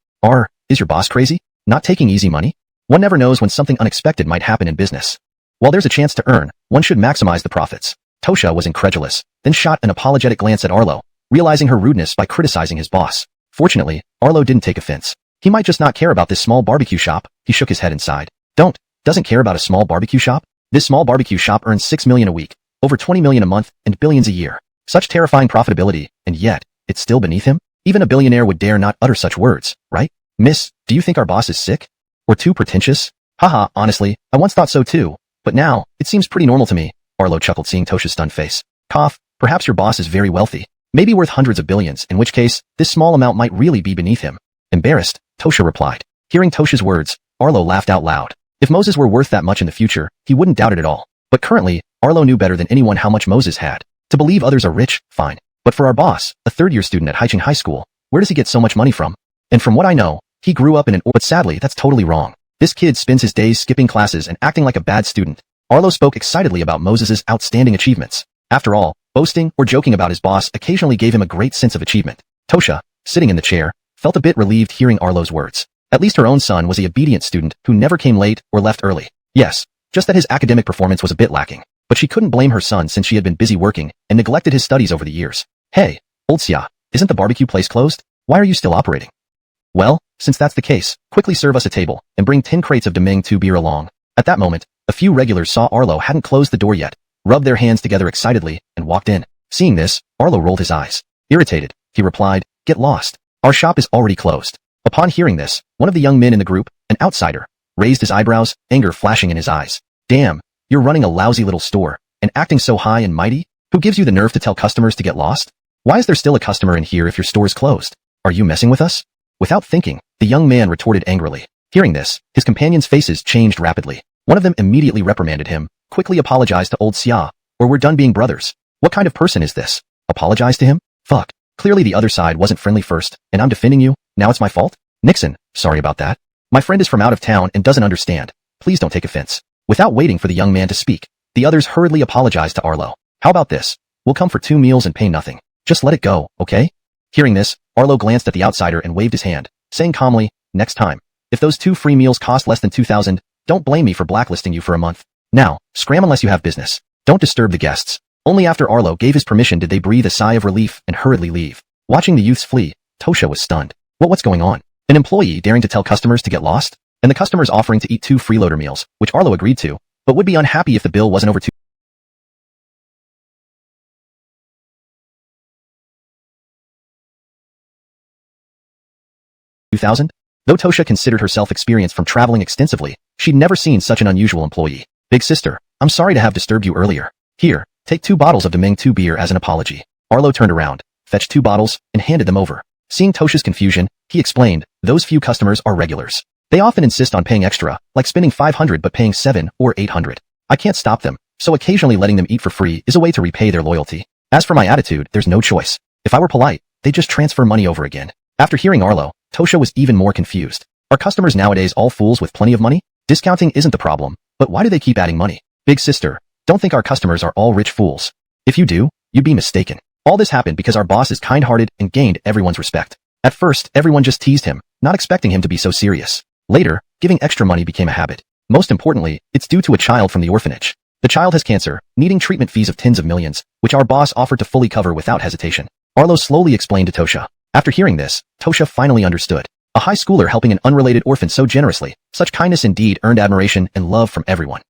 Is your boss crazy? Not taking easy money? One never knows when something unexpected might happen in business. While there's a chance to earn, one should maximize the profits. Tosha was incredulous, then shot an apologetic glance at Arlo, realizing her rudeness by criticizing his boss. Fortunately, Arlo didn't take offense. He might just not care about this small barbecue shop. He shook his head and sighed. Doesn't care about a small barbecue shop? This small barbecue shop earns 6 million a week, over 20 million a month, and billions a year. Such terrifying profitability, and yet, it's still beneath him? Even a billionaire would dare not utter such words, right? Miss, do you think our boss is sick? Or too pretentious? Haha, honestly, I once thought so too. But now, it seems pretty normal to me. Arlo chuckled seeing Tosha's stunned face. Cough, perhaps your boss is very wealthy. Maybe worth hundreds of billions, in which case, this small amount might really be beneath him. Embarrassed, Tosha replied. Hearing Tosha's words, Arlo laughed out loud. If Moses were worth that much in the future, he wouldn't doubt it at all. But currently, Arlo knew better than anyone how much Moses had. To believe others are rich, fine. But for our boss, a third-year student at Haicheng High School, Where does he get so much money from? And from what I know, he grew up in an but sadly, that's totally wrong. This kid spends his days skipping classes and acting like a bad student. Arlo spoke excitedly about Moses's outstanding achievements. After all, boasting or joking about his boss occasionally gave him a great sense of achievement. Tosha, sitting in the chair, felt a bit relieved hearing Arlo's words. At least her own son was the obedient student who never came late or left early. Yes, just that his academic performance was a bit lacking. But she couldn't blame her son since she had been busy working and neglected his studies over the years. Hey, old Xia, isn't the barbecue place closed? Why are you still operating? Well, since that's the case, quickly serve us a table and bring 10 crates of Deming 2 beer along. At that moment, a few regulars saw Arlo hadn't closed the door yet, rubbed their hands together excitedly, and walked in. Seeing this, Arlo rolled his eyes. Irritated, he replied, "Get lost. Our shop is already closed." Upon hearing this, one of the young men in the group, an outsider, raised his eyebrows, anger flashing in his eyes. "Damn, you're running a lousy little store, and acting so high and mighty? Who gives you the nerve to tell customers to get lost? Why is there still a customer in here if your store's closed? Are you messing with us?" Without thinking, the young man retorted angrily. Hearing this, his companions' faces changed rapidly. One of them immediately reprimanded him, quickly apologized to old Xia, or we're done being brothers. What kind of person is this? Apologize to him? Fuck. Clearly the other side wasn't friendly first, and I'm defending you, now it's my fault? Nixon, sorry about that. My friend is from out of town and doesn't understand. Please don't take offense. Without waiting for the young man to speak, the others hurriedly apologized to Arlo. How about this? We'll come for 2 meals and pay nothing. Just let it go, okay? Hearing this, Arlo glanced at the outsider and waved his hand, saying calmly, next time. If those 2 free meals cost less than 2,000, don't blame me for blacklisting you for a month. Now, scram unless you have business. Don't disturb the guests. Only after Arlo gave his permission did they breathe a sigh of relief and hurriedly leave. Watching the youths flee, Tosha was stunned. What's going on? An employee daring to tell customers to get lost? And the customers offering to eat 2 freeloader meals, which Arlo agreed to, but would be unhappy if the bill wasn't over 2,000? Though Tosha considered herself experienced from traveling extensively, she'd never seen such an unusual employee. Big sister, I'm sorry to have disturbed you earlier. Here, take 2 bottles of Deming 2 beer as an apology. Arlo turned around, fetched 2 bottles, and handed them over. Seeing Tosha's confusion, he explained, those few customers are regulars. They often insist on paying extra, like spending 500 but paying 7 or 800. I can't stop them, so occasionally letting them eat for free is a way to repay their loyalty. As for my attitude, there's no choice. If I were polite, they'd just transfer money over again. After hearing Arlo, Tosha was even more confused. Are customers nowadays all fools with plenty of money? Discounting isn't the problem, but why do they keep adding money? Big sister, don't think our customers are all rich fools. If you do, you'd be mistaken. All this happened because our boss is kind-hearted and gained everyone's respect. At first, everyone just teased him, not expecting him to be so serious. Later, giving extra money became a habit. Most importantly, it's due to a child from the orphanage. The child has cancer, needing treatment fees of tens of millions, which our boss offered to fully cover without hesitation. Arlo slowly explained to Tosha. After hearing this, Tosha finally understood. A high schooler helping an unrelated orphan so generously, such kindness indeed earned admiration and love from everyone.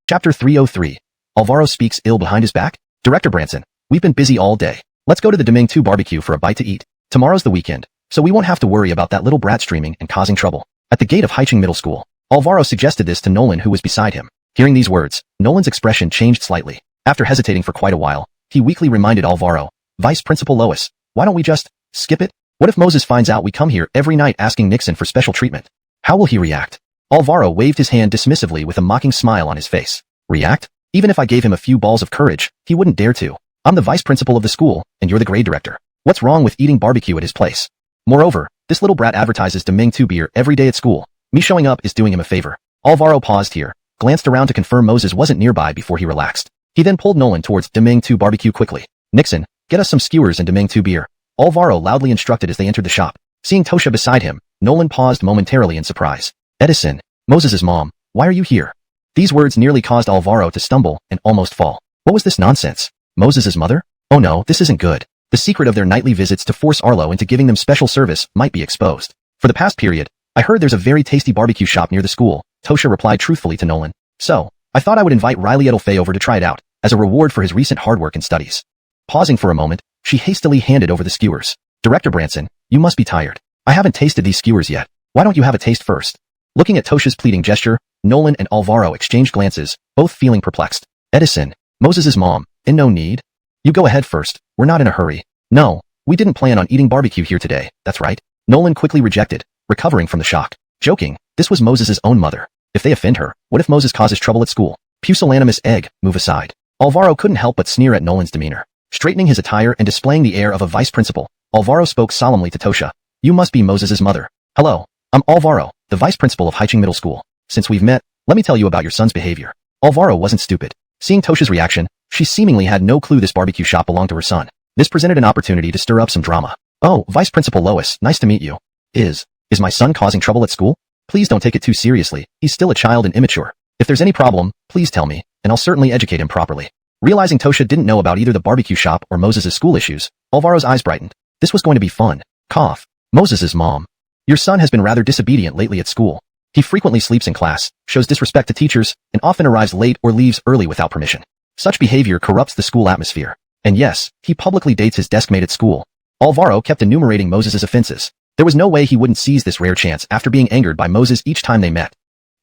Chapter 303. Alvaro speaks ill behind his back? Director Branson, we've been busy all day. Let's go to the Deming 2 barbecue for a bite to eat. Tomorrow's the weekend, so we won't have to worry about that little brat streaming and causing trouble. At the gate of Haicheng Middle School, Alvaro suggested this to Nolan who was beside him. Hearing these words, Nolan's expression changed slightly. After hesitating for quite a while, he weakly reminded Alvaro, Vice Principal Lois, why don't we just skip it? What if Moses finds out we come here every night asking Nixon for special treatment? How will he react? Alvaro waved his hand dismissively with a mocking smile on his face. React? Even if I gave him a few balls of courage, he wouldn't dare to. I'm the vice principal of the school, and you're the grade director. What's wrong with eating barbecue at his place? Moreover, this little brat advertises Deming 2 beer every day at school. Me showing up is doing him a favor. Alvaro paused here, glanced around to confirm Moses wasn't nearby before he relaxed. He then pulled Nolan towards Deming 2 barbecue quickly. Nixon, get us some skewers and Deming 2 beer. Alvaro loudly instructed as they entered the shop. Seeing Tosha beside him, Nolan paused momentarily in surprise. Edison, Moses's mom, why are you here? These words nearly caused Alvaro to stumble and almost fall. What was this nonsense? Moses's mother? Oh no, this isn't good. The secret of their nightly visits to force Arlo into giving them special service might be exposed. For the past period, I heard there's a very tasty barbecue shop near the school, Tosha replied truthfully to Nolan. So, I thought I would invite Riley Edelfey over to try it out, as a reward for his recent hard work and studies. Pausing for a moment, she hastily handed over the skewers. Director Branson, you must be tired. I haven't tasted these skewers yet. Why don't you have a taste first? Looking at Tosha's pleading gesture, Nolan and Alvaro exchanged glances, both feeling perplexed. Edison, Moses's mom, in no need? You go ahead first, we're not in a hurry. No, we didn't plan on eating barbecue here today, that's right. Nolan quickly rejected, recovering from the shock. Joking, this was Moses's own mother. If they offend her, what if Moses causes trouble at school? Pusillanimous egg, move aside. Alvaro couldn't help but sneer at Nolan's demeanor. Straightening his attire and displaying the air of a vice principal, Alvaro spoke solemnly to Tosha. You must be Moses's mother. Hello, I'm Alvaro, the vice principal of Haiching Middle School. Since we've met, let me tell you about your son's behavior. Alvaro wasn't stupid. Seeing Tosha's reaction, she seemingly had no clue this barbecue shop belonged to her son. This presented an opportunity to stir up some drama. Oh, Vice Principal Lois, nice to meet you. Is my son causing trouble at school? Please don't take it too seriously. He's still a child and immature. If there's any problem, please tell me, and I'll certainly educate him properly. Realizing Tosha didn't know about either the barbecue shop or Moses's school issues, Alvaro's eyes brightened. This was going to be fun. Cough. Moses's mom. Your son has been rather disobedient lately at school. He frequently sleeps in class, shows disrespect to teachers, and often arrives late or leaves early without permission. Such behavior corrupts the school atmosphere. And yes, he publicly dates his deskmate at school. Alvaro kept enumerating Moses's offenses. There was no way he wouldn't seize this rare chance after being angered by Moses each time they met.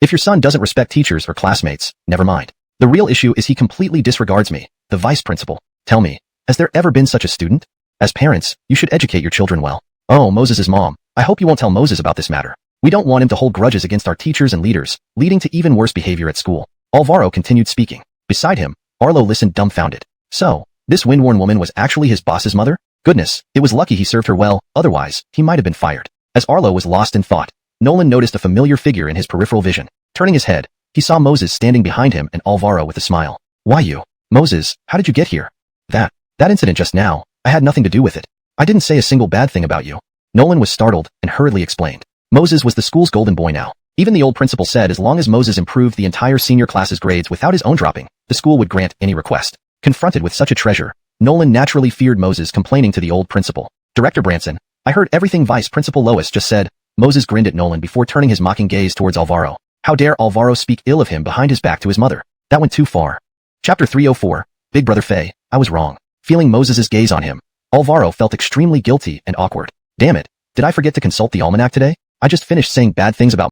If your son doesn't respect teachers or classmates, never mind. The real issue is he completely disregards me, the vice principal. Tell me, has there ever been such a student? As parents, you should educate your children well. Oh, Moses's mom, I hope you won't tell Moses about this matter. We don't want him to hold grudges against our teachers and leaders, leading to even worse behavior at school. Alvaro continued speaking. Beside him, Arlo listened dumbfounded. So, this wind-worn woman was actually his boss's mother? Goodness, it was lucky he served her well, otherwise, he might have been fired. As Arlo was lost in thought, Nolan noticed a familiar figure in his peripheral vision. Turning his head, he saw Moses standing behind him and Alvaro with a smile. Why you? Moses, how did you get here? That incident just now, I had nothing to do with it. I didn't say a single bad thing about you. Nolan was startled and hurriedly explained. Moses was the school's golden boy now. Even the old principal said as long as Moses improved the entire senior class's grades without his own dropping, the school would grant any request. Confronted with such a treasure, Nolan naturally feared Moses complaining to the old principal. Director Branson, I heard everything Vice Principal Lois just said. Moses grinned at Nolan before turning his mocking gaze towards Alvaro. How dare Alvaro speak ill of him behind his back to his mother? That went too far. Chapter 304, Big Brother Faye, I was wrong. Feeling Moses's gaze on him, Alvaro felt extremely guilty and awkward. Damn it, did I forget to consult the almanac today? I just finished saying bad things about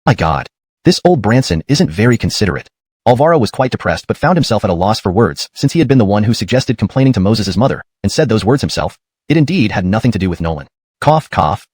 my god. This old Branson isn't very considerate. Alvaro was quite depressed but found himself at a loss for words since he had been the one who suggested complaining to Moses's mother and said those words himself. It indeed had nothing to do with Nolan. Cough, cough.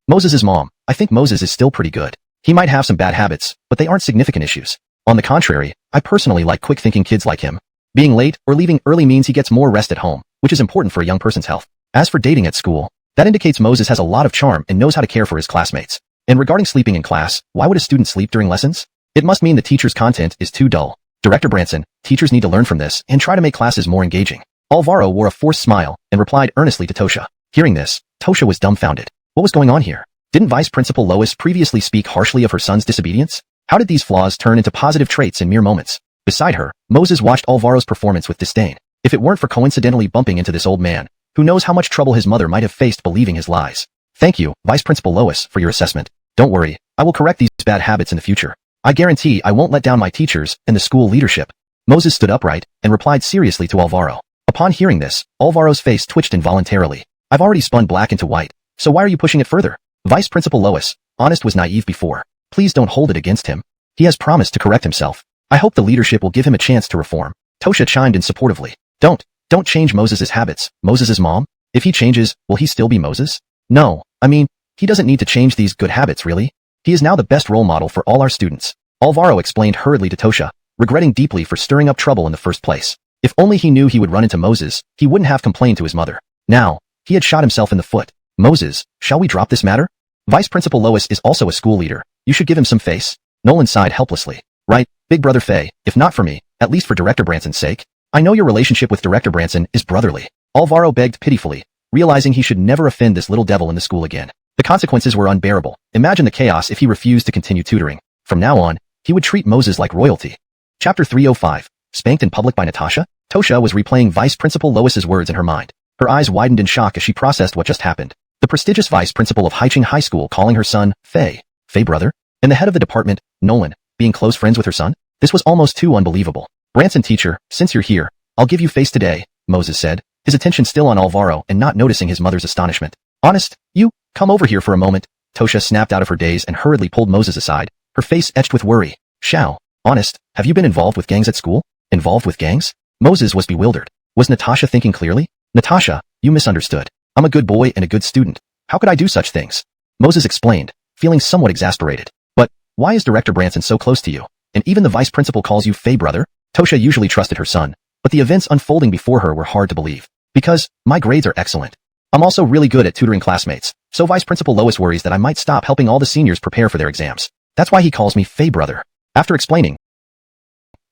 Moses's mom, I think Moses is still pretty good. He might have some bad habits, but they aren't significant issues. On the contrary, I personally like quick-thinking kids like him. Being late or leaving early means he gets more rest at home, which is important for a young person's health. As for dating at school, that indicates Moses has a lot of charm and knows how to care for his classmates. And regarding sleeping in class, why would a student sleep during lessons? It must mean the teacher's content is too dull. Director Branson, teachers need to learn from this and try to make classes more engaging. Alvaro wore a forced smile and replied earnestly to Tosha. Hearing this, Tosha was dumbfounded. What was going on here? Didn't Vice Principal Lois previously speak harshly of her son's disobedience? How did these flaws turn into positive traits in mere moments? Beside her, Moses watched Alvaro's performance with disdain. If it weren't for coincidentally bumping into this old man, who knows how much trouble his mother might have faced believing his lies. Thank you, Vice Principal Lois, for your assessment. Don't worry, I will correct these bad habits in the future. I guarantee I won't let down my teachers and the school leadership. Moses stood upright and replied seriously to Alvaro. Upon hearing this, Alvaro's face twitched involuntarily. I've already spun black into white, so why are you pushing it further? Vice Principal Lois, Honest was naive before. Please don't hold it against him. He has promised to correct himself. I hope the leadership will give him a chance to reform. Tosha chimed in supportively. Don't change Moses's habits. Moses's mom? If he changes, will he still be Moses? No, I mean, he doesn't need to change these good habits, really. He is now the best role model for all our students. Alvaro explained hurriedly to Tosha, regretting deeply for stirring up trouble in the first place. If only he knew he would run into Moses, he wouldn't have complained to his mother. Now, he had shot himself in the foot. Moses, shall we drop this matter? Vice Principal Lois is also a school leader. You should give him some face. Nolan sighed helplessly. Right, Big Brother Faye, if not for me, at least for Director Branson's sake. I know your relationship with Director Branson is brotherly. Alvaro begged pitifully, realizing he should never offend this little devil in the school again. The consequences were unbearable. Imagine the chaos if he refused to continue tutoring. From now on, he would treat Moses like royalty. Chapter 305, Spanked in Public by Natasha? Tosha was replaying Vice Principal Lois's words in her mind. Her eyes widened in shock as she processed what just happened. The prestigious vice principal of Haiching High School calling her son, Faye brother, and the head of the department, Nolan, being close friends with her son? This was almost too unbelievable. Branson teacher, since you're here, I'll give you face today, Moses said, his attention still on Alvaro and not noticing his mother's astonishment. Honest, you, come over here for a moment. Tosha snapped out of her daze and hurriedly pulled Moses aside, her face etched with worry. Shao, Honest, have you been involved with gangs at school? Involved with gangs? Moses was bewildered. Was Natasha thinking clearly? Natasha, you misunderstood. I'm a good boy and a good student. How could I do such things? Moses explained, feeling somewhat exasperated. But, why is Director Branson so close to you? And even the vice principal calls you Faye brother? Tosha usually trusted her son, but the events unfolding before her were hard to believe. Because, my grades are excellent. I'm also really good at tutoring classmates, so Vice Principal Lois worries that I might stop helping all the seniors prepare for their exams. That's why he calls me Faye brother. After explaining,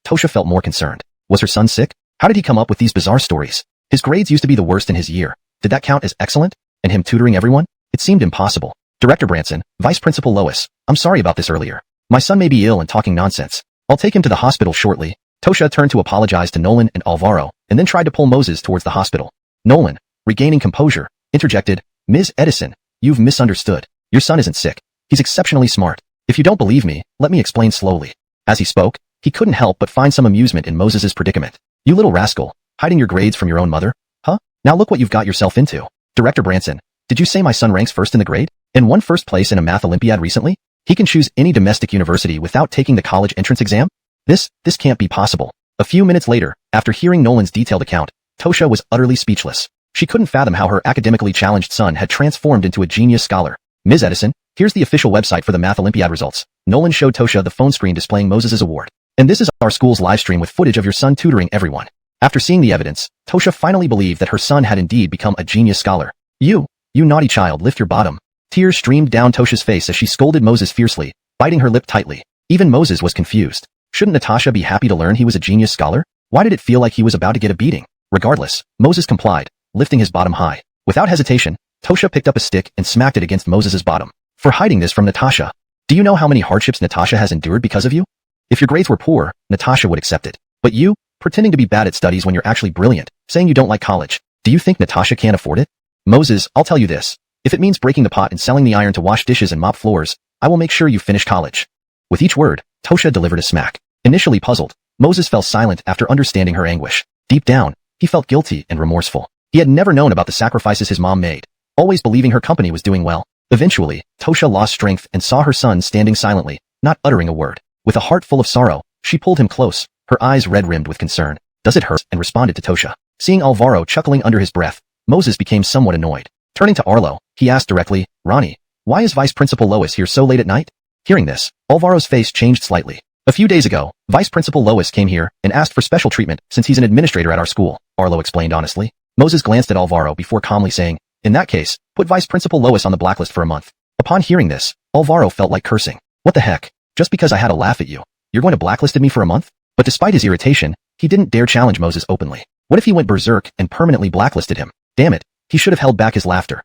Tosha felt more concerned. Was her son sick? How did he come up with these bizarre stories? His grades used to be the worst in his year. Did that count as excellent? And him tutoring everyone? It seemed impossible. Director Branson, Vice Principal Lois, I'm sorry about this earlier. My son may be ill and talking nonsense. I'll take him to the hospital shortly. Tosha turned to apologize to Nolan and Alvaro, and then tried to pull Moses towards the hospital. Nolan, regaining composure, interjected, Ms. Edison, you've misunderstood. Your son isn't sick. He's exceptionally smart. If you don't believe me, let me explain slowly. As he spoke, he couldn't help but find some amusement in Moses's predicament. You little rascal, hiding your grades from your own mother? Huh? Now look what you've got yourself into. Director Branson, did you say my son ranks first in the grade? And won first place in a math Olympiad recently? He can choose any domestic university without taking the college entrance exam? This can't be possible. A few minutes later, after hearing Nolan's detailed account, Tosha was utterly speechless. She couldn't fathom how her academically challenged son had transformed into a genius scholar. Ms. Edison, here's the official website for the math Olympiad results. Nolan showed Tosha the phone screen displaying Moses's award. And this is our school's live stream with footage of your son tutoring everyone. After seeing the evidence, Tosha finally believed that her son had indeed become a genius scholar. You naughty child, lift your bottom. Tears streamed down Tosha's face as she scolded Moses fiercely, biting her lip tightly. Even Moses was confused. Shouldn't Natasha be happy to learn he was a genius scholar? Why did it feel like he was about to get a beating? Regardless, Moses complied, lifting his bottom high. Without hesitation, Tosha picked up a stick and smacked it against Moses's bottom. For hiding this from Natasha. Do you know how many hardships Natasha has endured because of you? If your grades were poor, Natasha would accept it. But you, pretending to be bad at studies when you're actually brilliant, saying you don't like college. Do you think Natasha can't afford it? Moses, I'll tell you this. If it means breaking the pot and selling the iron to wash dishes and mop floors, I will make sure you finish college. With each word, Tosha delivered a smack. Initially puzzled, Moses fell silent after understanding her anguish. Deep down, he felt guilty and remorseful. He had never known about the sacrifices his mom made, always believing her company was doing well. Eventually, Tosha lost strength and saw her son standing silently, not uttering a word. With a heart full of sorrow, she pulled him close, her eyes red-rimmed with concern. Does it hurt? And responded to Tosha. Seeing Alvaro chuckling under his breath, Moses became somewhat annoyed. Turning to Arlo, he asked directly, Ronnie, why is Vice Principal Lois here so late at night? Hearing this, Alvaro's face changed slightly. A few days ago, Vice Principal Lois came here and asked for special treatment since he's an administrator at our school, Arlo explained honestly. Moses glanced at Alvaro before calmly saying, in that case, put Vice Principal Lois on the blacklist for a month. Upon hearing this, Alvaro felt like cursing. What the heck? Just because I had a laugh at you, you're going to blacklisted me for a month? But despite his irritation, he didn't dare challenge Moses openly. What if he went berserk and permanently blacklisted him? Damn it, he should have held back his laughter.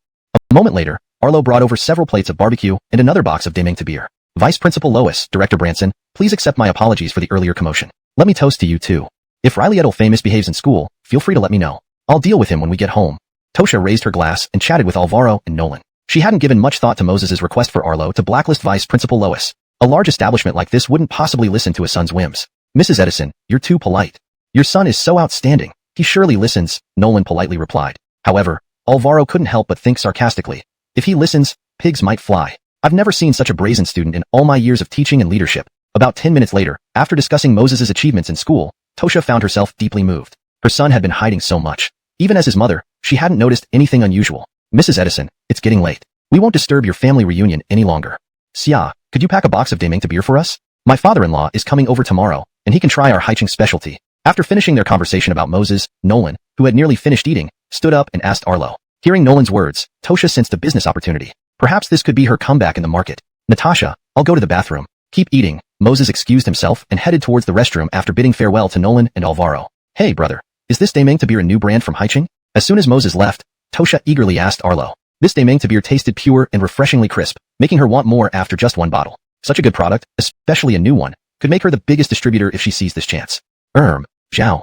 A moment later, Arlo brought over several plates of barbecue and another box of Demingta beer. Vice Principal Lois, Director Branson, please accept my apologies for the earlier commotion. Let me toast to you too. If Riley Edel misbehaves in school, feel free to let me know. I'll deal with him when we get home. Tosha raised her glass and chatted with Alvaro and Nolan. She hadn't given much thought to Moses's request for Arlo to blacklist Vice Principal Lois. A large establishment like this wouldn't possibly listen to a son's whims. Mrs. Edison, you're too polite. Your son is so outstanding. He surely listens, Nolan politely replied. However, Alvaro couldn't help but think sarcastically. If he listens, pigs might fly. I've never seen such a brazen student in all my years of teaching and leadership. About 10 minutes later, after discussing Moses's achievements in school, Tosha found herself deeply moved. Her son had been hiding so much. Even as his mother, she hadn't noticed anything unusual. Mrs. Edison, it's getting late. We won't disturb your family reunion any longer. Sia, could you pack a box of Demingta beer for us? My father-in-law is coming over tomorrow, and he can try our Haiching specialty. After finishing their conversation about Moses, Nolan, who had nearly finished eating, stood up and asked Arlo. Hearing Nolan's words, Tosha sensed a business opportunity. Perhaps this could be her comeback in the market. Natasha, I'll go to the bathroom. Keep eating. Moses excused himself and headed towards the restroom after bidding farewell to Nolan and Alvaro. Hey brother, is this Demingta beer a new brand from Haiching? As soon as Moses left, Tosha eagerly asked Arlo. This Demingta beer tasted pure and refreshingly crisp, making her want more after just one bottle. Such a good product, especially a new one, could make her the biggest distributor if she sees this chance. Zhao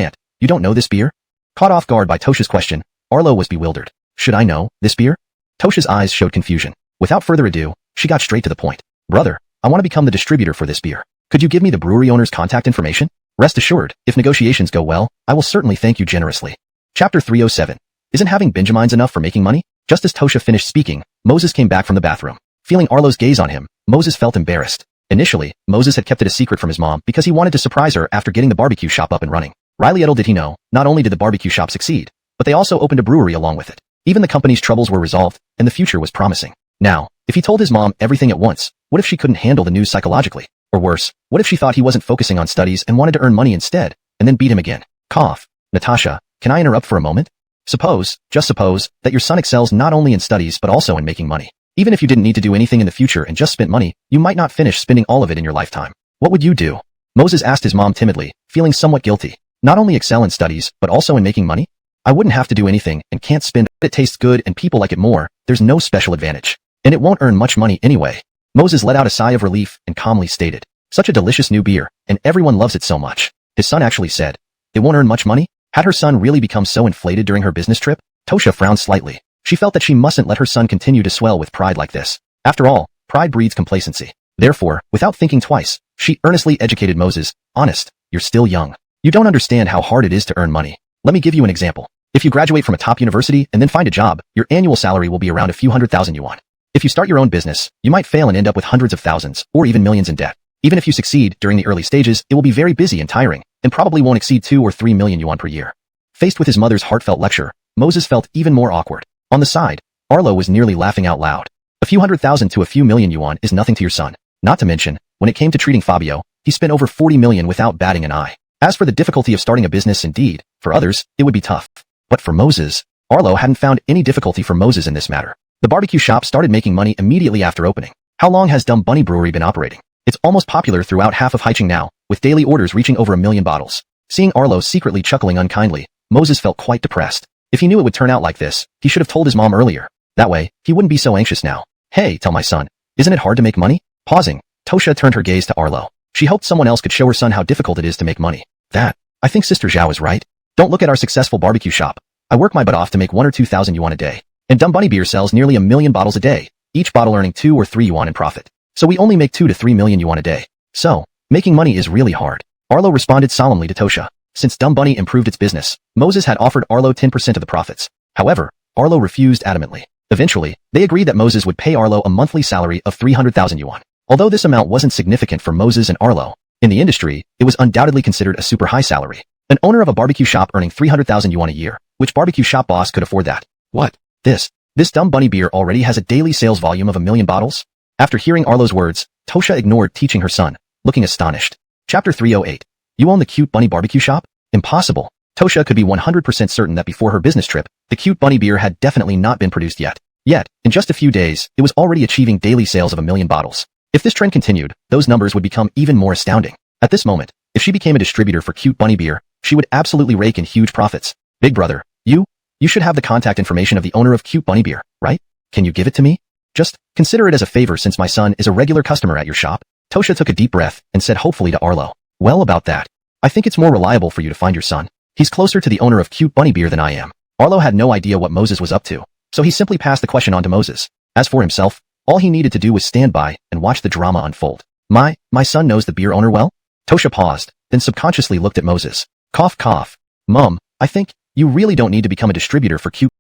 Aunt, you don't know this beer? Caught off guard by Tosha's question, Arlo was bewildered. Should I know this beer? Tosha's eyes showed confusion. Without further ado, she got straight to the point. Brother, I want to become the distributor for this beer. Could you give me the brewery owner's contact information? Rest assured, if negotiations go well, I will certainly thank you generously. Chapter 307. Isn't having Benjamins enough for making money? Just as Tosha finished speaking, Moses came back from the bathroom. Feeling Arlo's gaze on him, Moses felt embarrassed. Initially, Moses had kept it a secret from his mom because he wanted to surprise her after getting the barbecue shop up and running. Riley Edel did he know, not only did the barbecue shop succeed, but they also opened a brewery along with it. Even the company's troubles were resolved, and the future was promising. Now, if he told his mom everything at once, what if she couldn't handle the news psychologically? Or worse, what if she thought he wasn't focusing on studies and wanted to earn money instead, and then beat him again? Cough. Natasha, can I interrupt for a moment? Suppose, just suppose, that your son excels not only in studies but also in making money. Even if you didn't need to do anything in the future and just spent money, you might not finish spending all of it in your lifetime. What would you do? Moses asked his mom timidly, feeling somewhat guilty. Not only excel in studies, but also in making money? I wouldn't have to do anything and can't spend it. It tastes good and people like it more. There's no special advantage. And it won't earn much money anyway. Moses let out a sigh of relief and calmly stated, such a delicious new beer, and everyone loves it so much. His son actually said, it won't earn much money? Had her son really become so inflated during her business trip? Tosha frowned slightly. She felt that she mustn't let her son continue to swell with pride like this. After all, pride breeds complacency. Therefore, without thinking twice, she earnestly educated Moses, honest, you're still young. You don't understand how hard it is to earn money. Let me give you an example. If you graduate from a top university and then find a job, your annual salary will be around a few $100,000. If you start your own business, you might fail and end up with hundreds of thousands, or even millions in debt. Even if you succeed during the early stages, it will be very busy and tiring, and probably won't exceed 2 or 3 million yuan per year. Faced with his mother's heartfelt lecture, Moses felt even more awkward. On the side, Arlo was nearly laughing out loud. A few 100,000 to a few million yuan is nothing to your son. Not to mention, when it came to treating Fabio, he spent over 40 million without batting an eye. As for the difficulty of starting a business, indeed, for others, it would be tough. But for Moses, Arlo hadn't found any difficulty for Moses in this matter. The barbecue shop started making money immediately after opening. How long has Dumb Bunny Brewery been operating? It's almost popular throughout half of Haicheng now, with daily orders reaching over 1 million bottles. Seeing Arlo secretly chuckling unkindly, Moses felt quite depressed. If he knew it would turn out like this, he should have told his mom earlier. That way, he wouldn't be so anxious now. Hey, tell my son, isn't it hard to make money? Pausing, Tosha turned her gaze to Arlo. She hoped someone else could show her son how difficult it is to make money. I think Sister Zhao is right. Don't look at our successful barbecue shop. I work my butt off to make 1 or 2,000 yuan a day. And Dumb Bunny Beer sells nearly 1 million bottles a day, each bottle earning 2 or 3 yuan in profit. So we only make 2 to 3 million yuan a day. So, making money is really hard. Arlo responded solemnly to Tosha. Since Dumb Bunny improved its business, Moses had offered Arlo 10% of the profits. However, Arlo refused adamantly. Eventually, they agreed that Moses would pay Arlo a monthly salary of 300,000 yuan. Although this amount wasn't significant for Moses and Arlo, in the industry, it was undoubtedly considered a super high salary. An owner of a barbecue shop earning 300,000 yuan a year, which barbecue shop boss could afford that? What? This Dumb Bunny Beer already has a daily sales volume of 1 million bottles? After hearing Arlo's words, Tosha ignored teaching her son, looking astonished. Chapter 308. You own the Cute Bunny barbecue shop? Impossible. Tosha could be 100% certain that before her business trip, the Cute Bunny Beer had definitely not been produced yet. Yet, in just a few days, it was already achieving daily sales of 1 million bottles. If this trend continued, those numbers would become even more astounding. At this moment, if she became a distributor for Cute Bunny Beer, she would absolutely rake in huge profits. Big brother, you should have the contact information of the owner of Cute Bunny Beer, right? Can you give it to me? Just consider it as a favor since my son is a regular customer at your shop. Tosha took a deep breath and said hopefully to Arlo. Well, about that. I think it's more reliable for you to find your son. He's closer to the owner of Cute Bunny Beer than I am. Arlo had no idea what Moses was up to, so he simply passed the question on to Moses. As for himself, all he needed to do was stand by and watch the drama unfold. My son knows the beer owner well? Tosha paused, then subconsciously looked at Moses. Cough cough. Mom, I think you really don't need to become a distributor for Cute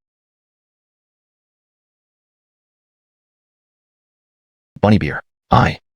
Bunny Beer.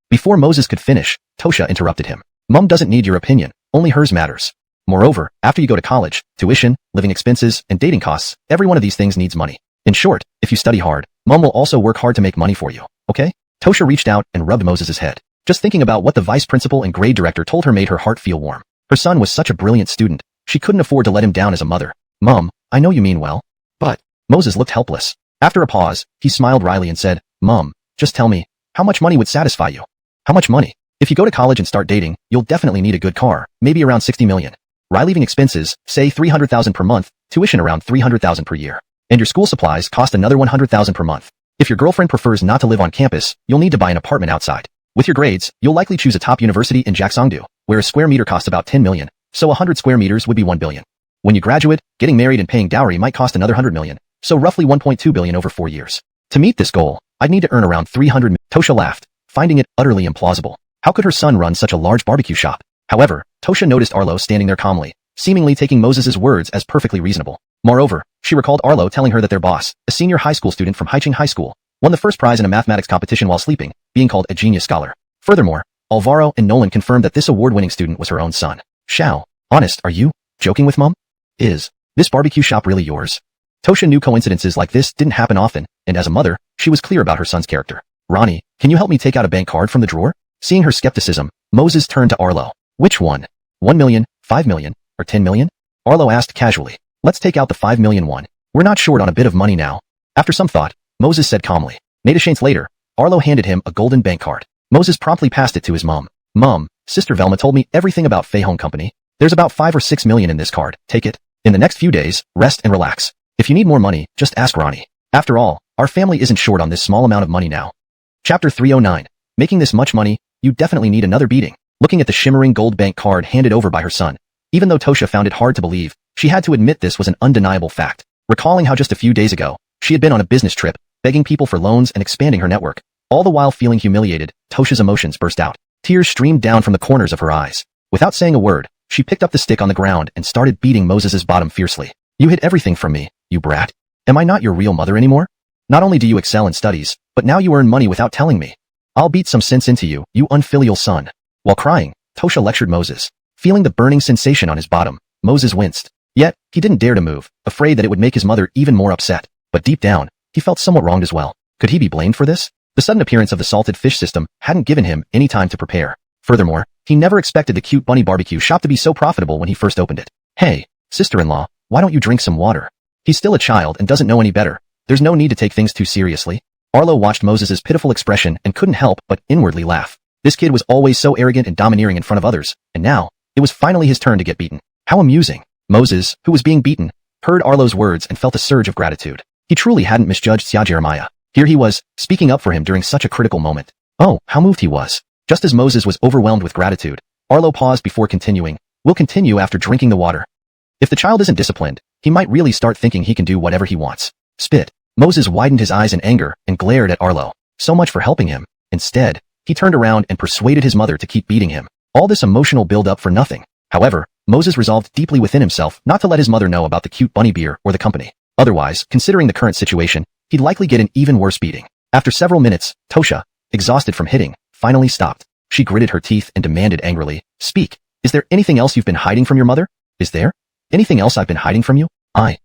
Before Moses could finish, Tosha interrupted him. Mom doesn't need your opinion, only hers matters. Moreover, after you go to college, tuition, living expenses, and dating costs, every one of these things needs money. In short, if you study hard, Mom will also work hard to make money for you, okay? Tosha reached out and rubbed Moses' head. Just thinking about what the vice principal and grade director told her made her heart feel warm. Her son was such a brilliant student, she couldn't afford to let him down as a mother. Mom, I know you mean well. But, Moses looked helpless. After a pause, he smiled wryly and said, Mom, just tell me, how much money would satisfy you? How much money? If you go to college and start dating, you'll definitely need a good car, maybe around 60 million. Leaving expenses, say 300,000 per month, tuition around 300,000 per year. And your school supplies cost another 100,000 per month. If your girlfriend prefers not to live on campus, you'll need to buy an apartment outside. With your grades, you'll likely choose a top university in Jiaxingdu, where a square meter costs about 10 million, so 100 square meters would be 1 billion. When you graduate, getting married and paying dowry might cost another 100 million, so roughly 1.2 billion over 4 years. To meet this goal, I'd need to earn around 300 million. Tosha laughed, finding it utterly implausible. How could her son run such a large barbecue shop? However, Tosha noticed Arlo standing there calmly, seemingly taking Moses' words as perfectly reasonable. Moreover, she recalled Arlo telling her that their boss, a senior high school student from Haicheng High School, won the first prize in a mathematics competition while sleeping, being called a genius scholar. Furthermore, Alvaro and Nolan confirmed that this award-winning student was her own son. Xiao, honest, are you joking with Mom? Is this barbecue shop really yours? Tosha knew coincidences like this didn't happen often, and as a mother, she was clear about her son's character. Ronnie, can you help me take out a bank card from the drawer? Seeing her skepticism, Moses turned to Arlo. Which one? 1 million, 5 million, or 10 million? Arlo asked casually. Let's take out the 5 million one. We're not short on a bit of money now. After some thought, Moses said calmly. Nadashanes later, Arlo handed him a golden bank card. Moses promptly passed it to his mom. Mom, Sister Velma told me everything about Fei Hong Company. There's about 5 or 6 million in this card. Take it. In the next few days, rest and relax. If you need more money, just ask Ronnie. After all, our family isn't short on this small amount of money now. Chapter 309. Making this much money, you definitely need another beating. Looking at the shimmering gold bank card handed over by her son. Even though Tosha found it hard to believe, she had to admit this was an undeniable fact. Recalling how just a few days ago, she had been on a business trip, begging people for loans and expanding her network. All the while feeling humiliated, Tosha's emotions burst out. Tears streamed down from the corners of her eyes. Without saying a word, she picked up the stick on the ground and started beating Moses's bottom fiercely. You hid everything from me, you brat. Am I not your real mother anymore? Not only do you excel in studies, but now you earn money without telling me. I'll beat some sense into you, you unfilial son. While crying, Tosha lectured Moses. Feeling the burning sensation on his bottom, Moses winced. Yet, he didn't dare to move, afraid that it would make his mother even more upset. But deep down, he felt somewhat wronged as well. Could he be blamed for this? The sudden appearance of the salted fish system hadn't given him any time to prepare. Furthermore, he never expected the Cute Bunny barbecue shop to be so profitable when he first opened it. Hey, sister-in-law, why don't you drink some water? He's still a child and doesn't know any better. There's no need to take things too seriously. Arlo watched Moses's pitiful expression and couldn't help but inwardly laugh. This kid was always so arrogant and domineering in front of others, and now, it was finally his turn to get beaten. How amusing. Moses, who was being beaten, heard Arlo's words and felt a surge of gratitude. He truly hadn't misjudged Xia Jeremiah. Here he was, speaking up for him during such a critical moment. Oh, how moved he was. Just as Moses was overwhelmed with gratitude, Arlo paused before continuing. We'll continue after drinking the water. If the child isn't disciplined, he might really start thinking he can do whatever he wants. Spit. Moses widened his eyes in anger and glared at Arlo. So much for helping him. Instead, he turned around and persuaded his mother to keep beating him. All this emotional build-up for nothing. However, Moses resolved deeply within himself not to let his mother know about the Cute Bunny beer or the company. Otherwise, considering the current situation, he'd likely get an even worse beating. After several minutes, Tosha, exhausted from hitting, finally stopped. She gritted her teeth and demanded angrily, Speak. Is there anything else you've been hiding from your mother? Is there? Anything else I've been hiding from you? I.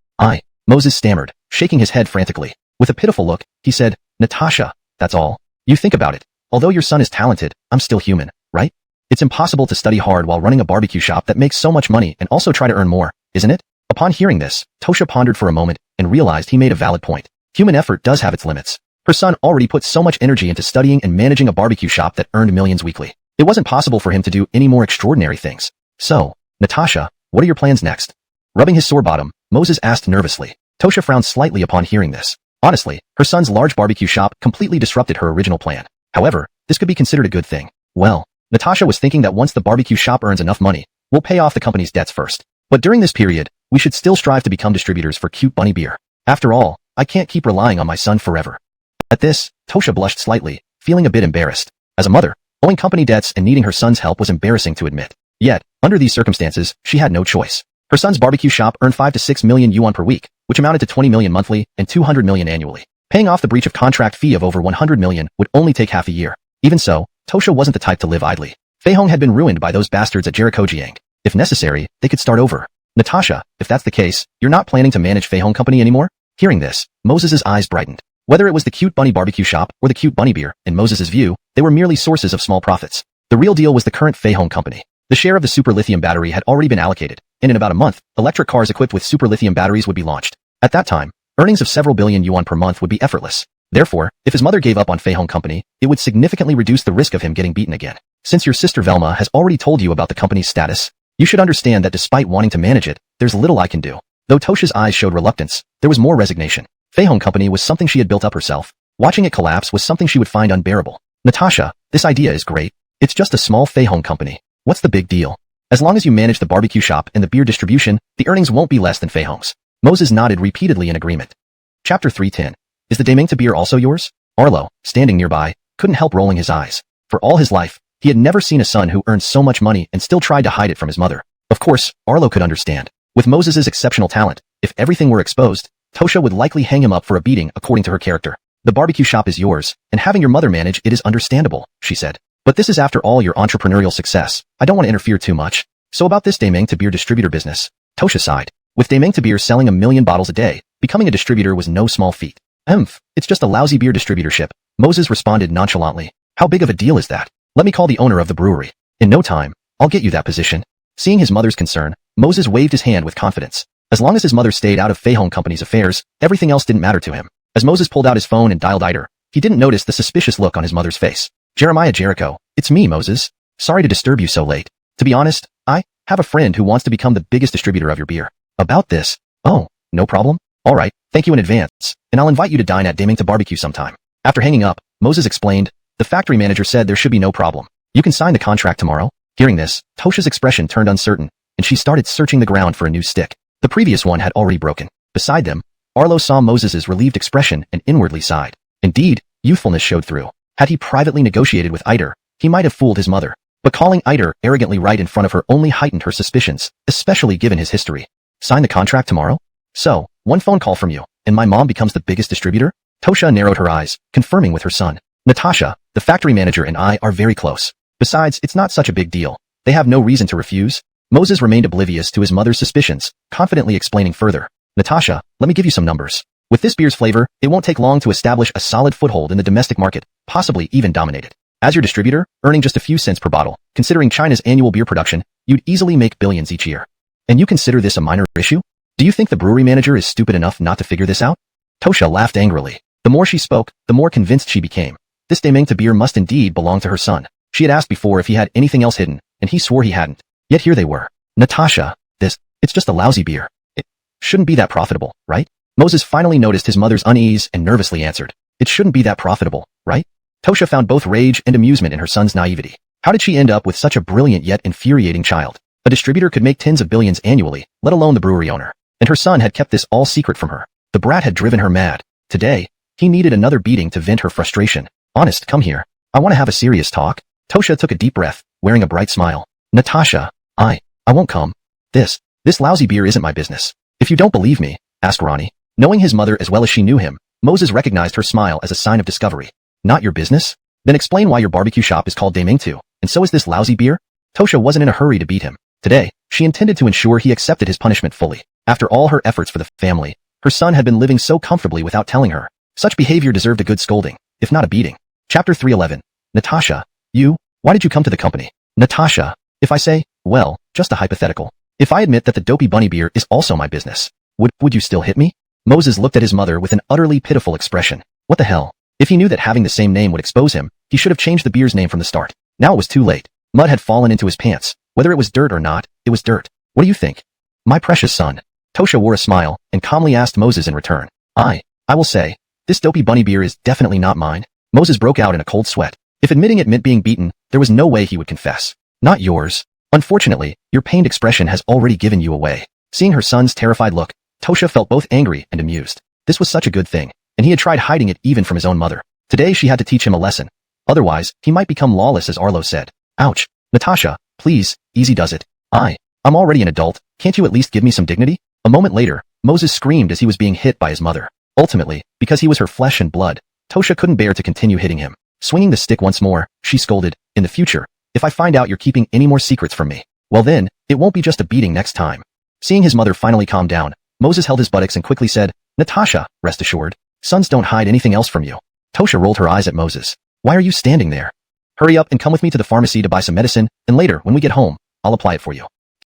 Moses stammered, shaking his head frantically. With a pitiful look, he said, Natasha, that's all. You think about it. Although your son is talented, I'm still human, right? It's impossible to study hard while running a barbecue shop that makes so much money and also try to earn more, isn't it? Upon hearing this, Tosha pondered for a moment and realized he made a valid point. Human effort does have its limits. Her son already put so much energy into studying and managing a barbecue shop that earned millions weekly. It wasn't possible for him to do any more extraordinary things. So, Natasha, what are your plans next? Rubbing his sore bottom, Moses asked nervously. Tosha frowned slightly upon hearing this. Honestly, her son's large barbecue shop completely disrupted her original plan. However, this could be considered a good thing. Well, Natasha was thinking that once the barbecue shop earns enough money, we'll pay off the company's debts first. But during this period, we should still strive to become distributors for Cute Bunny beer. After all, I can't keep relying on my son forever. At this, Tosha blushed slightly, feeling a bit embarrassed. As a mother, owing company debts and needing her son's help was embarrassing to admit. Yet, under these circumstances, she had no choice. Her son's barbecue shop earned 5 to 6 million yuan per week, which amounted to 20 million monthly and 200 million annually. Paying off the breach of contract fee of over 100 million would only take half a year. Even so, Tosha wasn't the type to live idly. Fei Hong had been ruined by those bastards at Jerichojiang. If necessary, they could start over. Natasha, if that's the case, you're not planning to manage Fei Hong Company anymore? Hearing this, Moses's eyes brightened. Whether it was the Cute Bunny barbecue shop or the Cute Bunny beer, in Moses's view, they were merely sources of small profits. The real deal was the current Fei Hong Company. The share of the super lithium battery had already been allocated, and in about a month, electric cars equipped with super lithium batteries would be launched. At that time, earnings of several billion yuan per month would be effortless. Therefore, if his mother gave up on Fei Hong Company, it would significantly reduce the risk of him getting beaten again. Since your sister Velma has already told you about the company's status, you should understand that despite wanting to manage it, there's little I can do. Though Tosha's eyes showed reluctance, there was more resignation. Fei Hong Company was something she had built up herself. Watching it collapse was something she would find unbearable. Natasha, this idea is great. It's just a small Fei Hong Company. What's the big deal? As long as you manage the barbecue shop and the beer distribution, the earnings won't be less than Fei Hong's. Moses nodded repeatedly in agreement. Chapter 310. Is the Demengta beer also yours? Arlo, standing nearby, couldn't help rolling his eyes. For all his life, he had never seen a son who earned so much money and still tried to hide it from his mother. Of course, Arlo could understand. With Moses's exceptional talent, if everything were exposed, Tosha would likely hang him up for a beating according to her character. The barbecue shop is yours, and having your mother manage it is understandable, she said. But this is after all your entrepreneurial success. I don't want to interfere too much. So about this Demengta beer distributor business. Tosha sighed. With Demengta beer selling 1 million bottles a day, becoming a distributor was no small feat. It's just a lousy beer distributorship. Moses responded nonchalantly. How big of a deal is that? Let me call the owner of the brewery. In no time, I'll get you that position. Seeing his mother's concern, Moses waved his hand with confidence. As long as his mother stayed out of Fei Hong Company's affairs, everything else didn't matter to him. As Moses pulled out his phone and dialed Iter, he didn't notice the suspicious look on his mother's face. Jeremiah Jericho, it's me, Moses. Sorry to disturb you so late. To be honest, I have a friend who wants to become the biggest distributor of your beer. About this? Oh, no problem. All right, thank you in advance, and I'll invite you to dine at Daming to barbecue sometime. After hanging up, Moses explained, the factory manager said there should be no problem. You can sign the contract tomorrow. Hearing this, Tosha's expression turned uncertain, and she started searching the ground for a new stick. The previous one had already broken. Beside them, Arlo saw Moses's relieved expression and inwardly sighed. Indeed, youthfulness showed through. Had he privately negotiated with Iter, he might have fooled his mother. But calling Iter arrogantly right in front of her only heightened her suspicions, especially given his history. Sign the contract tomorrow? So, one phone call from you, and my mom becomes the biggest distributor? Tosha narrowed her eyes, confirming with her son. Natasha, the factory manager and I are very close. Besides, it's not such a big deal. They have no reason to refuse. Moses remained oblivious to his mother's suspicions, confidently explaining further. Natasha, let me give you some numbers. With this beer's flavor, it won't take long to establish a solid foothold in the domestic market, possibly even dominate it. As your distributor, earning just a few cents per bottle, considering China's annual beer production, you'd easily make billions each year. And you consider this a minor issue? Do you think the brewery manager is stupid enough not to figure this out? Tosha laughed angrily. The more she spoke, the more convinced she became. This Daming to beer must indeed belong to her son. She had asked before if he had anything else hidden, and he swore he hadn't. Yet here they were. Natasha, it's just a lousy beer. It shouldn't be that profitable, right? Moses finally noticed his mother's unease and nervously answered. It shouldn't be that profitable, right? Tosha found both rage and amusement in her son's naivety. How did she end up with such a brilliant yet infuriating child? A distributor could make tens of billions annually, let alone the brewery owner. And her son had kept this all secret from her. The brat had driven her mad. Today, he needed another beating to vent her frustration. Honest, come here. I want to have a serious talk. Tosha took a deep breath, wearing a bright smile. Natasha, I won't come. This lousy beer isn't my business. If you don't believe me, ask Ronnie. Knowing his mother as well as she knew him, Moses recognized her smile as a sign of discovery. Not your business? Then explain why your barbecue shop is called Daming Tu, and so is this lousy beer? Tosha wasn't in a hurry to beat him. Today, she intended to ensure he accepted his punishment fully. After all her efforts for the family, her son had been living so comfortably without telling her. Such behavior deserved a good scolding, if not a beating. Chapter 311. Natasha, why did you come to the company? Natasha, if I say, well, just a hypothetical. If I admit that the dopey bunny beer is also my business, would you still hit me? Moses looked at his mother with an utterly pitiful expression. What the hell? If he knew that having the same name would expose him, he should have changed the beer's name from the start. Now it was too late. Mud had fallen into his pants. Whether it was dirt or not, it was dirt. What do you think? My precious son. Tosha wore a smile and calmly asked Moses in return. I will say, this dopey bunny beer is definitely not mine. Moses broke out in a cold sweat. If admitting it meant being beaten, there was no way he would confess. Not yours. Unfortunately, your pained expression has already given you away. Seeing her son's terrified look, Tosha felt both angry and amused. This was such a good thing, and he had tried hiding it even from his own mother. Today she had to teach him a lesson. Otherwise, he might become lawless as Arlo said. Ouch. Natasha, please, easy does it. I'm already an adult, can't you at least give me some dignity? A moment later, Moses screamed as he was being hit by his mother. Ultimately, because he was her flesh and blood, Tosha couldn't bear to continue hitting him. Swinging the stick once more, she scolded, in the future, if I find out you're keeping any more secrets from me, well then, it won't be just a beating next time. Seeing his mother finally calm down, Moses held his buttocks and quickly said, Natasha, rest assured, sons don't hide anything else from you. Tosha rolled her eyes at Moses. Why are you standing there? Hurry up and come with me to the pharmacy to buy some medicine, and later, when we get home, I'll apply it for you.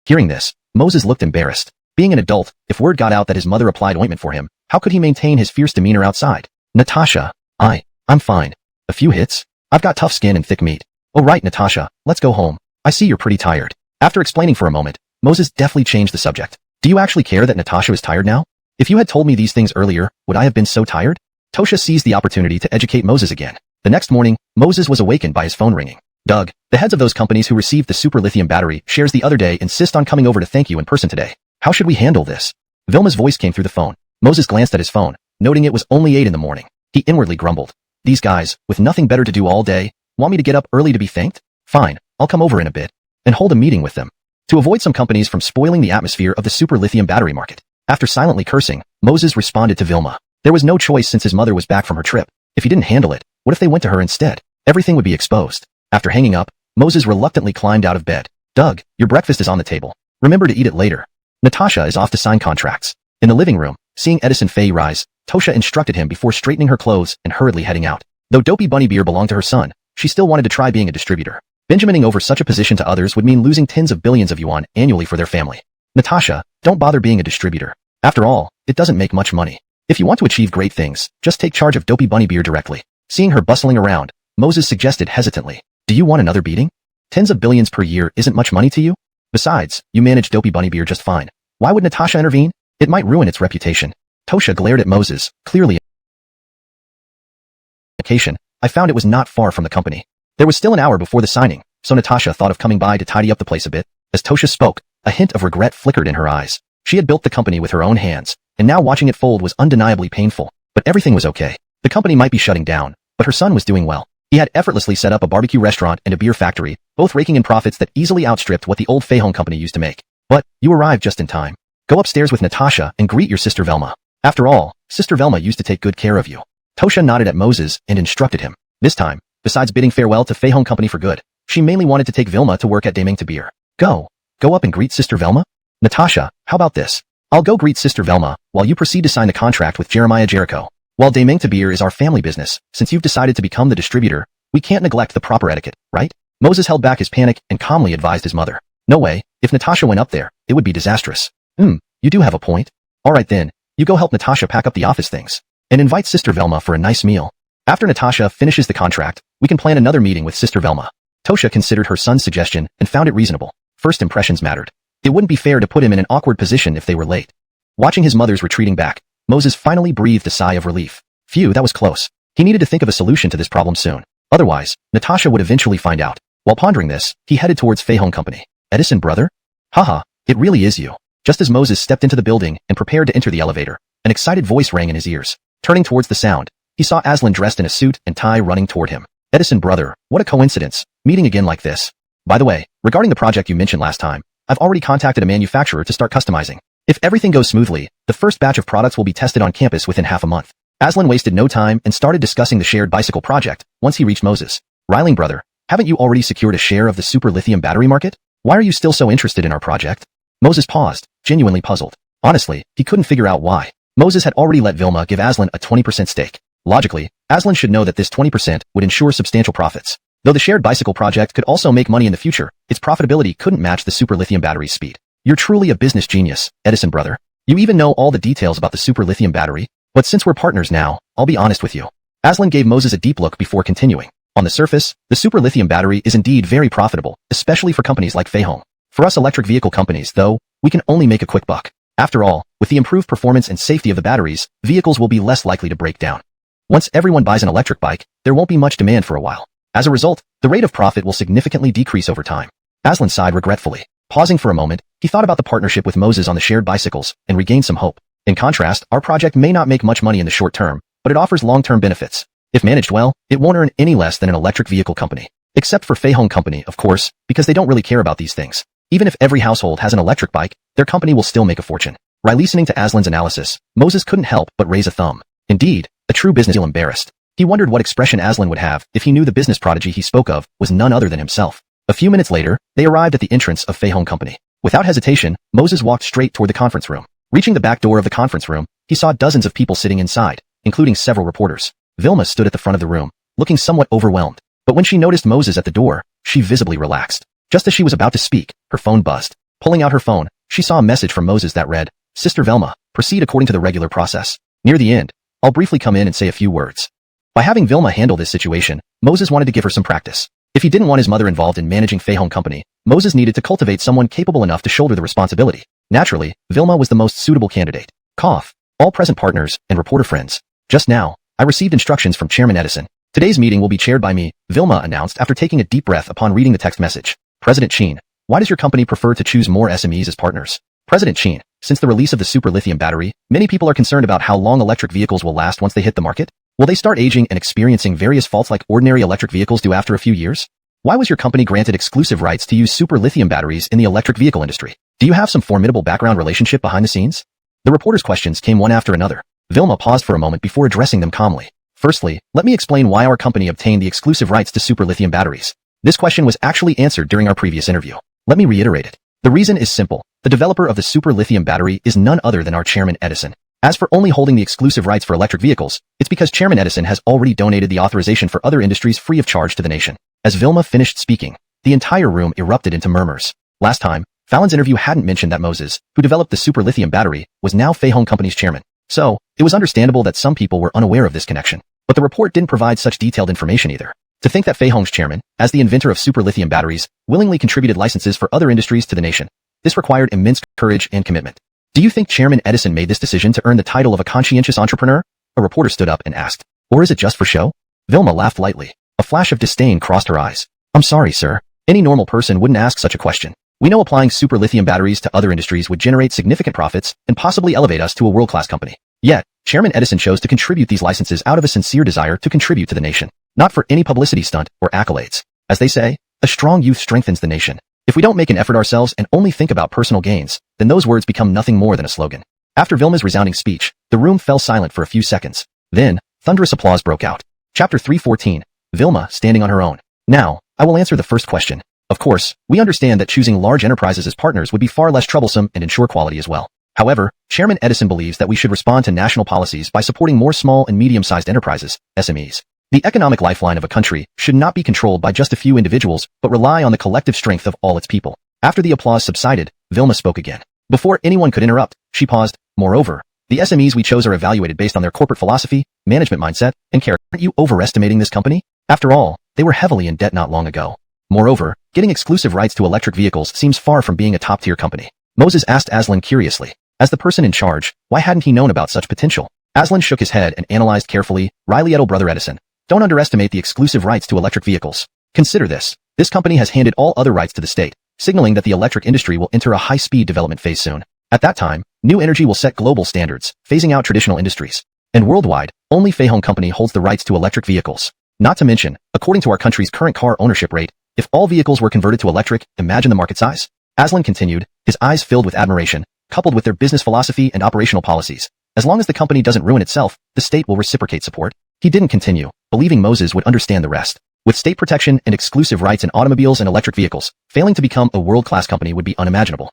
Hearing this, Moses looked embarrassed. Being an adult, if word got out that his mother applied ointment for him, how could he maintain his fierce demeanor outside? Natasha, I'm fine. A few hits? I've got tough skin and thick meat. Oh right, Natasha, let's go home. I see you're pretty tired. After explaining for a moment, Moses deftly changed the subject. Do you actually care that Natasha is tired now? If you had told me these things earlier, would I have been so tired? Tosha seized the opportunity to educate Moses again. The next morning, Moses was awakened by his phone ringing. Doug, the heads of those companies who received the super lithium battery shares the other day insist on coming over to thank you in person today. How should we handle this? Vilma's voice came through the phone. Moses glanced at his phone, noting it was only 8 in the morning. He inwardly grumbled. These guys, with nothing better to do all day, want me to get up early to be thanked? Fine, I'll come over in a bit and hold a meeting with them to avoid some companies from spoiling the atmosphere of the super lithium battery market. After silently cursing, Moses responded to Vilma. There was no choice since his mother was back from her trip. If he didn't handle it, what if they went to her instead? Everything would be exposed. After hanging up, Moses reluctantly climbed out of bed. Doug, your breakfast is on the table. Remember to eat it later. Natasha is off to sign contracts. In the living room, seeing Edison Fei rise, Tosha instructed him before straightening her clothes and hurriedly heading out. Though dopey bunny beer belonged to her son, she still wanted to try being a distributor. Benjamining over such a position to others would mean losing tens of billions of yuan annually for their family. Natasha, don't bother being a distributor. After all, it doesn't make much money. If you want to achieve great things, just take charge of Dopey Bunny Beer directly. Seeing her bustling around, Moses suggested hesitantly, do you want another beating? Tens of billions per year isn't much money to you? Besides, you manage Dopey Bunny Beer just fine. Why would Natasha intervene? It might ruin its reputation. Tosha glared at Moses, clearly occasion. I found it was not far from the company. There was still an hour before the signing, so Natasha thought of coming by to tidy up the place a bit. As Tosha spoke, a hint of regret flickered in her eyes. She had built the company with her own hands, and now watching it fold was undeniably painful. But everything was okay. The company might be shutting down, but her son was doing well. He had effortlessly set up a barbecue restaurant and a beer factory, both raking in profits that easily outstripped what the old Feihong company used to make. But, you arrived just in time. Go upstairs with Natasha and greet your sister Velma. After all, Sister Velma used to take good care of you. Tosha nodded at Moses and instructed him. This time, besides bidding farewell to Feihong company for good, she mainly wanted to take Vilma to work at Dameng to beer. Go up and greet Sister Velma? Natasha, how about this? I'll go greet Sister Velma, while you proceed to sign the contract with Jeremiah Jericho. While Dameng to beer is our family business, since you've decided to become the distributor, we can't neglect the proper etiquette, right? Moses held back his panic and calmly advised his mother. No way, if Natasha went up there, it would be disastrous. You do have a point. Alright then, you go help Natasha pack up the office things. And invite Sister Velma for a nice meal. After Natasha finishes the contract, we can plan another meeting with Sister Velma. Tosha considered her son's suggestion and found it reasonable. First impressions mattered. It wouldn't be fair to put him in an awkward position if they were late. Watching his mother's retreating back, Moses finally breathed a sigh of relief. Phew, that was close. He needed to think of a solution to this problem soon. Otherwise, Natasha would eventually find out. While pondering this, he headed towards Feihong Company. Edison brother? Haha, it really is you. Just as Moses stepped into the building and prepared to enter the elevator, an excited voice rang in his ears. Turning towards the sound, he saw Aslan dressed in a suit and tie running toward him. Edison brother, what a coincidence, meeting again like this. By the way, regarding the project you mentioned last time, I've already contacted a manufacturer to start customizing. If everything goes smoothly, the first batch of products will be tested on campus within half a month. Aslan wasted no time and started discussing the shared bicycle project once he reached Moses. Riling brother, haven't you already secured a share of the super lithium battery market? Why are you still so interested in our project? Moses paused, genuinely puzzled. Honestly, he couldn't figure out why. Moses had already let Vilma give Aslan a 20% stake. Logically, Aslan should know that this 20% would ensure substantial profits. Though the shared bicycle project could also make money in the future, its profitability couldn't match the super lithium battery's speed. You're truly a business genius, Edison brother. You even know all the details about the super lithium battery. But since we're partners now, I'll be honest with you. Aslan gave Moses a deep look before continuing. On the surface, the super lithium battery is indeed very profitable, especially for companies like Feihong. For us electric vehicle companies, though, we can only make a quick buck. After all, with the improved performance and safety of the batteries, vehicles will be less likely to break down. Once everyone buys an electric bike, there won't be much demand for a while. As a result, the rate of profit will significantly decrease over time. Aslan sighed regretfully. Pausing for a moment, he thought about the partnership with Moses on the shared bicycles and regained some hope. In contrast, our project may not make much money in the short term, but it offers long-term benefits. If managed well, it won't earn any less than an electric vehicle company. Except for Feihong Company, of course, because they don't really care about these things. Even if every household has an electric bike, their company will still make a fortune. While listening to Aslan's analysis, Moses couldn't help but raise a thumb. Indeed, a true business embarrassed. He wondered what expression Aslan would have if he knew the business prodigy he spoke of was none other than himself. A few minutes later, they arrived at the entrance of Feihong Company. Without hesitation, Moses walked straight toward the conference room. Reaching the back door of the conference room, he saw dozens of people sitting inside, including several reporters. Vilma stood at the front of the room, looking somewhat overwhelmed. But when she noticed Moses at the door, she visibly relaxed. Just as she was about to speak, her phone buzzed. Pulling out her phone, she saw a message from Moses that read, Sister Velma, proceed according to the regular process. Near the end, I'll briefly come in and say a few words. By having Vilma handle this situation, Moses wanted to give her some practice. If he didn't want his mother involved in managing Feihong Company, Moses needed to cultivate someone capable enough to shoulder the responsibility. Naturally, Vilma was the most suitable candidate. Cough. All present partners and reporter friends. Just now, I received instructions from Chairman Edison. Today's meeting will be chaired by me, Vilma announced after taking a deep breath upon reading the text message. President Chin, why does your company prefer to choose more SMEs as partners? President Chin, since the release of the super lithium battery, many people are concerned about how long electric vehicles will last once they hit the market. Will they start aging and experiencing various faults like ordinary electric vehicles do after a few years? Why was your company granted exclusive rights to use super lithium batteries in the electric vehicle industry? Do you have some formidable background relationship behind the scenes? The reporter's questions came one after another. Vilma paused for a moment before addressing them calmly. Firstly, let me explain why our company obtained the exclusive rights to super lithium batteries. This question was actually answered during our previous interview. Let me reiterate it. The reason is simple. The developer of the super lithium battery is none other than our chairman Edison. As for only holding the exclusive rights for electric vehicles, it's because Chairman Edison has already donated the authorization for other industries free of charge to the nation. As Vilma finished speaking, the entire room erupted into murmurs. Last time, Fallon's interview hadn't mentioned that Moses, who developed the super lithium battery, was now Fei Hong Company's chairman. So, it was understandable that some people were unaware of this connection. But the report didn't provide such detailed information either. To think that Fei Hong's chairman, as the inventor of super lithium batteries, willingly contributed licenses for other industries to the nation. This required immense courage and commitment. Do you think Chairman Edison made this decision to earn the title of a conscientious entrepreneur? A reporter stood up and asked. Or is it just for show? Vilma laughed lightly. A flash of disdain crossed her eyes. I'm sorry, sir. Any normal person wouldn't ask such a question. We know applying super lithium batteries to other industries would generate significant profits and possibly elevate us to a world-class company. Yet, Chairman Edison chose to contribute these licenses out of a sincere desire to contribute to the nation, not for any publicity stunt or accolades. As they say, a strong youth strengthens the nation. If we don't make an effort ourselves and only think about personal gains, then those words become nothing more than a slogan. After Vilma's resounding speech, the room fell silent for a few seconds. Then, thunderous applause broke out. Chapter 314. Vilma standing on her own. Now, I will answer the first question. Of course, we understand that choosing large enterprises as partners would be far less troublesome and ensure quality as well. However, Chairman Edison believes that we should respond to national policies by supporting more small and medium-sized enterprises, SMEs. The economic lifeline of a country should not be controlled by just a few individuals, but rely on the collective strength of all its people. After the applause subsided, Vilma spoke again. Before anyone could interrupt, she paused. Moreover, the SMEs we chose are evaluated based on their corporate philosophy, management mindset, and character. Aren't you overestimating this company? After all, they were heavily in debt not long ago. Moreover, getting exclusive rights to electric vehicles seems far from being a top-tier company. Moses asked Aslan curiously. As the person in charge, why hadn't he known about such potential? Aslan shook his head and analyzed carefully. Riley brother Edison. Don't underestimate the exclusive rights to electric vehicles. Consider this. This company has handed all other rights to the state, signaling that the electric industry will enter a high-speed development phase soon. At that time, new energy will set global standards, phasing out traditional industries. And worldwide, only Fei Hong Company holds the rights to electric vehicles. Not to mention, according to our country's current car ownership rate, if all vehicles were converted to electric, imagine the market size. Aslan continued, his eyes filled with admiration, coupled with their business philosophy and operational policies. As long as the company doesn't ruin itself, the state will reciprocate support. He didn't continue, believing Moses would understand the rest. With state protection and exclusive rights in automobiles and electric vehicles, failing to become a world-class company would be unimaginable.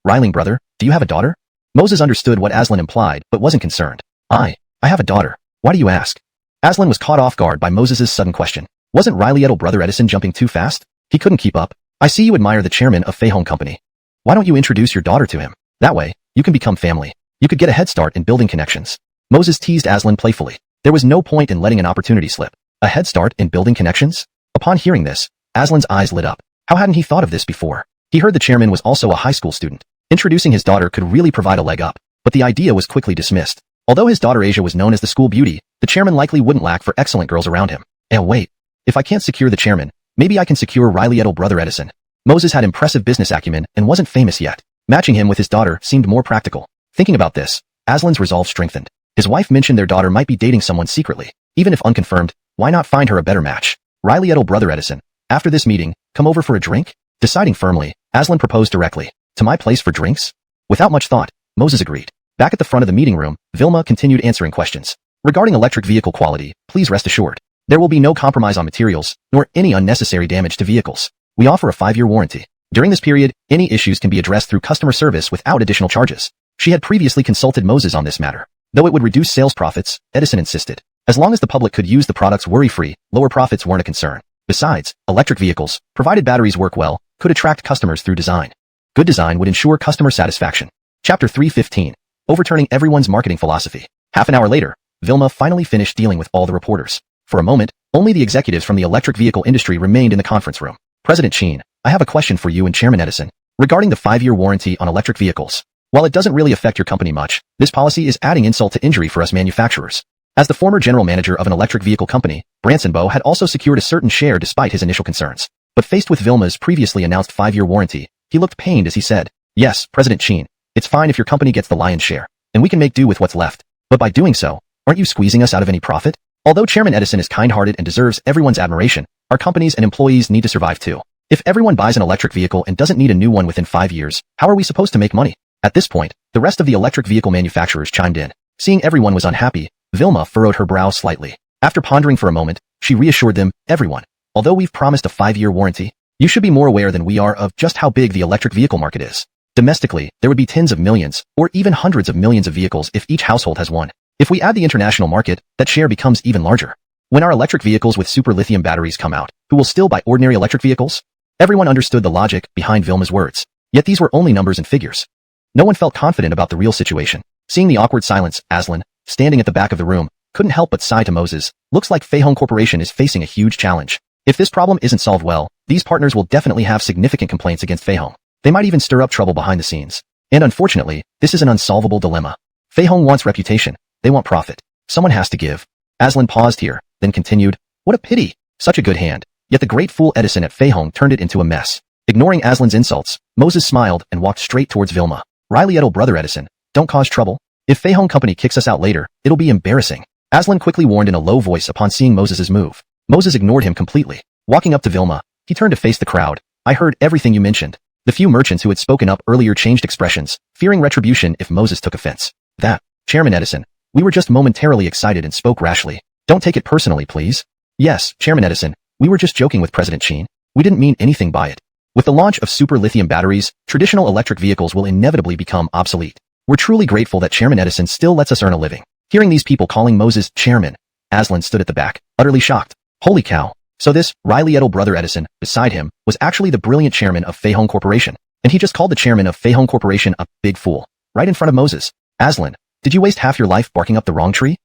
Riley brother, do you have a daughter? Moses understood what Aslan implied, but wasn't concerned. I have a daughter. Why do you ask? Aslan was caught off guard by Moses' sudden question. Wasn't Riley brother Edison jumping too fast? He couldn't keep up. I see you admire the chairman of Fei Hong Company. Why don't you introduce your daughter to him? That way, you can become family. You could get a head start in building connections. Moses teased Aslan playfully. There was no point in letting an opportunity slip. A head start in building connections? Upon hearing this, Aslan's eyes lit up. How hadn't he thought of this before? He heard the chairman was also a high school student. Introducing his daughter could really provide a leg up, but the idea was quickly dismissed. Although his daughter Asia was known as the school beauty, the chairman likely wouldn't lack for excellent girls around him. Wait. If I can't secure the chairman, maybe I can secure Riley brother Edison. Moses had impressive business acumen and wasn't famous yet. Matching him with his daughter seemed more practical. Thinking about this, Aslan's resolve strengthened. His wife mentioned their daughter might be dating someone secretly. Even if unconfirmed, why not find her a better match? Riley brother Edison. After this meeting, come over for a drink? Deciding firmly, Aslan proposed directly. To my place for drinks? Without much thought, Moses agreed. Back at the front of the meeting room, Vilma continued answering questions. Regarding electric vehicle quality, please rest assured. There will be no compromise on materials, nor any unnecessary damage to vehicles. We offer a 5-year warranty. During this period, any issues can be addressed through customer service without additional charges. She had previously consulted Moses on this matter. Though it would reduce sales profits, Edison insisted. As long as the public could use the products worry-free, lower profits weren't a concern. Besides, electric vehicles, provided batteries work well, could attract customers through design. Good design would ensure customer satisfaction. Chapter 315. Overturning everyone's marketing philosophy. Half an hour later, Vilma finally finished dealing with all the reporters. For a moment, only the executives from the electric vehicle industry remained in the conference room. President Sheen, I have a question for you and Chairman Edison. Regarding the 5-year warranty on electric vehicles. While it doesn't really affect your company much, this policy is adding insult to injury for us manufacturers. As the former general manager of an electric vehicle company, Branson Bow had also secured a certain share despite his initial concerns. But faced with Vilma's previously announced 5-year warranty, he looked pained as he said, Yes, President Sheen, it's fine if your company gets the lion's share, and we can make do with what's left. But by doing so, aren't you squeezing us out of any profit? Although Chairman Edison is kind-hearted and deserves everyone's admiration, our companies and employees need to survive too. If everyone buys an electric vehicle and doesn't need a new one within 5 years, how are we supposed to make money? At this point, the rest of the electric vehicle manufacturers chimed in. Seeing everyone was unhappy, Vilma furrowed her brow slightly. After pondering for a moment, she reassured them, everyone. Although we've promised a 5-year warranty, you should be more aware than we are of just how big the electric vehicle market is. Domestically, there would be tens of millions, or even hundreds of millions of vehicles if each household has one. If we add the international market, that share becomes even larger. When our electric vehicles with super lithium batteries come out, who will still buy ordinary electric vehicles? Everyone understood the logic behind Vilma's words. Yet these were only numbers and figures. No one felt confident about the real situation. Seeing the awkward silence, Aslan, standing at the back of the room, couldn't help but sigh to Moses. Looks like Feihong Corporation is facing a huge challenge. If this problem isn't solved well, these partners will definitely have significant complaints against Feihong. They might even stir up trouble behind the scenes. And unfortunately, this is an unsolvable dilemma. Feihong wants reputation. They want profit. Someone has to give. Aslan paused here, then continued, "What a pity. Such a good hand." Yet the great fool Edison at Feihong turned it into a mess. Ignoring Aslan's insults, Moses smiled and walked straight towards Vilma. "Riley Edel, brother Edison, don't cause trouble. If Feihong Company kicks us out later, it'll be embarrassing." Aslan quickly warned in a low voice upon seeing Moses's move. Moses ignored him completely. Walking up to Vilma, he turned to face the crowd. "I heard everything you mentioned." The few merchants who had spoken up earlier changed expressions, fearing retribution if Moses took offense. "That, Chairman Edison, we were just momentarily excited and spoke rashly. Don't take it personally, please." "Yes, Chairman Edison, we were just joking with President Qin. We didn't mean anything by it. With the launch of super lithium batteries, traditional electric vehicles will inevitably become obsolete. We're truly grateful that Chairman Edison still lets us earn a living." Hearing these people calling Moses Chairman, Aslan stood at the back, utterly shocked. Holy cow. So this Riley Edel brother Edison, beside him, was actually the brilliant chairman of Feihong Corporation. And he just called the chairman of Feihong Corporation a big fool. Right in front of Moses. "Aslan, did you waste half your life barking up the wrong tree?"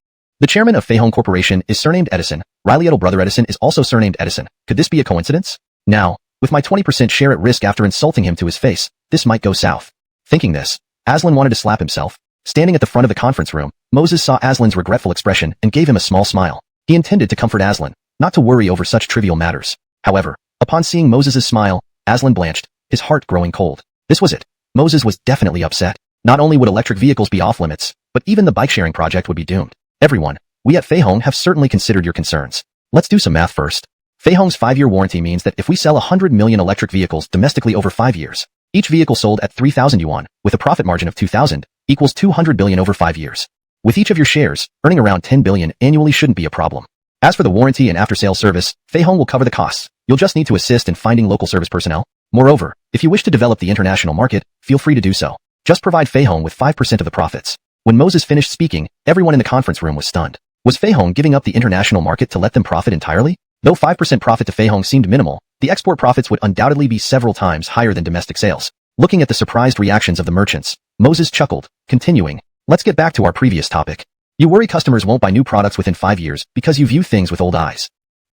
The chairman of Feihong Corporation is surnamed Edison. Riley Edel brother Edison is also surnamed Edison. Could this be a coincidence? Now, with my 20% share at risk after insulting him to his face, this might go south. Thinking this, Aslan wanted to slap himself. Standing at the front of the conference room, Moses saw Aslan's regretful expression and gave him a small smile. He intended to comfort Aslan, not to worry over such trivial matters. However, upon seeing Moses's smile, Aslan blanched, his heart growing cold. This was it. Moses was definitely upset. Not only would electric vehicles be off limits, but even the bike-sharing project would be doomed. "Everyone, we at Feihong have certainly considered your concerns. Let's do some math first. Feihong's 5-year warranty means that if we sell 100 million electric vehicles domestically over 5 years, each vehicle sold at 3,000 yuan, with a profit margin of 2,000, equals 200 billion over 5 years. With each of your shares, earning around 10 billion annually shouldn't be a problem. As for the warranty and after-sales service, Feihong will cover the costs. You'll just need to assist in finding local service personnel. Moreover, if you wish to develop the international market, feel free to do so. Just provide Feihong with 5% of the profits." When Moses finished speaking, everyone in the conference room was stunned. Was Feihong giving up the international market to let them profit entirely? Though 5% profit to Feihong seemed minimal, the export profits would undoubtedly be several times higher than domestic sales. Looking at the surprised reactions of the merchants, Moses chuckled, continuing, "Let's get back to our previous topic. You worry customers won't buy new products within 5 years because you view things with old eyes.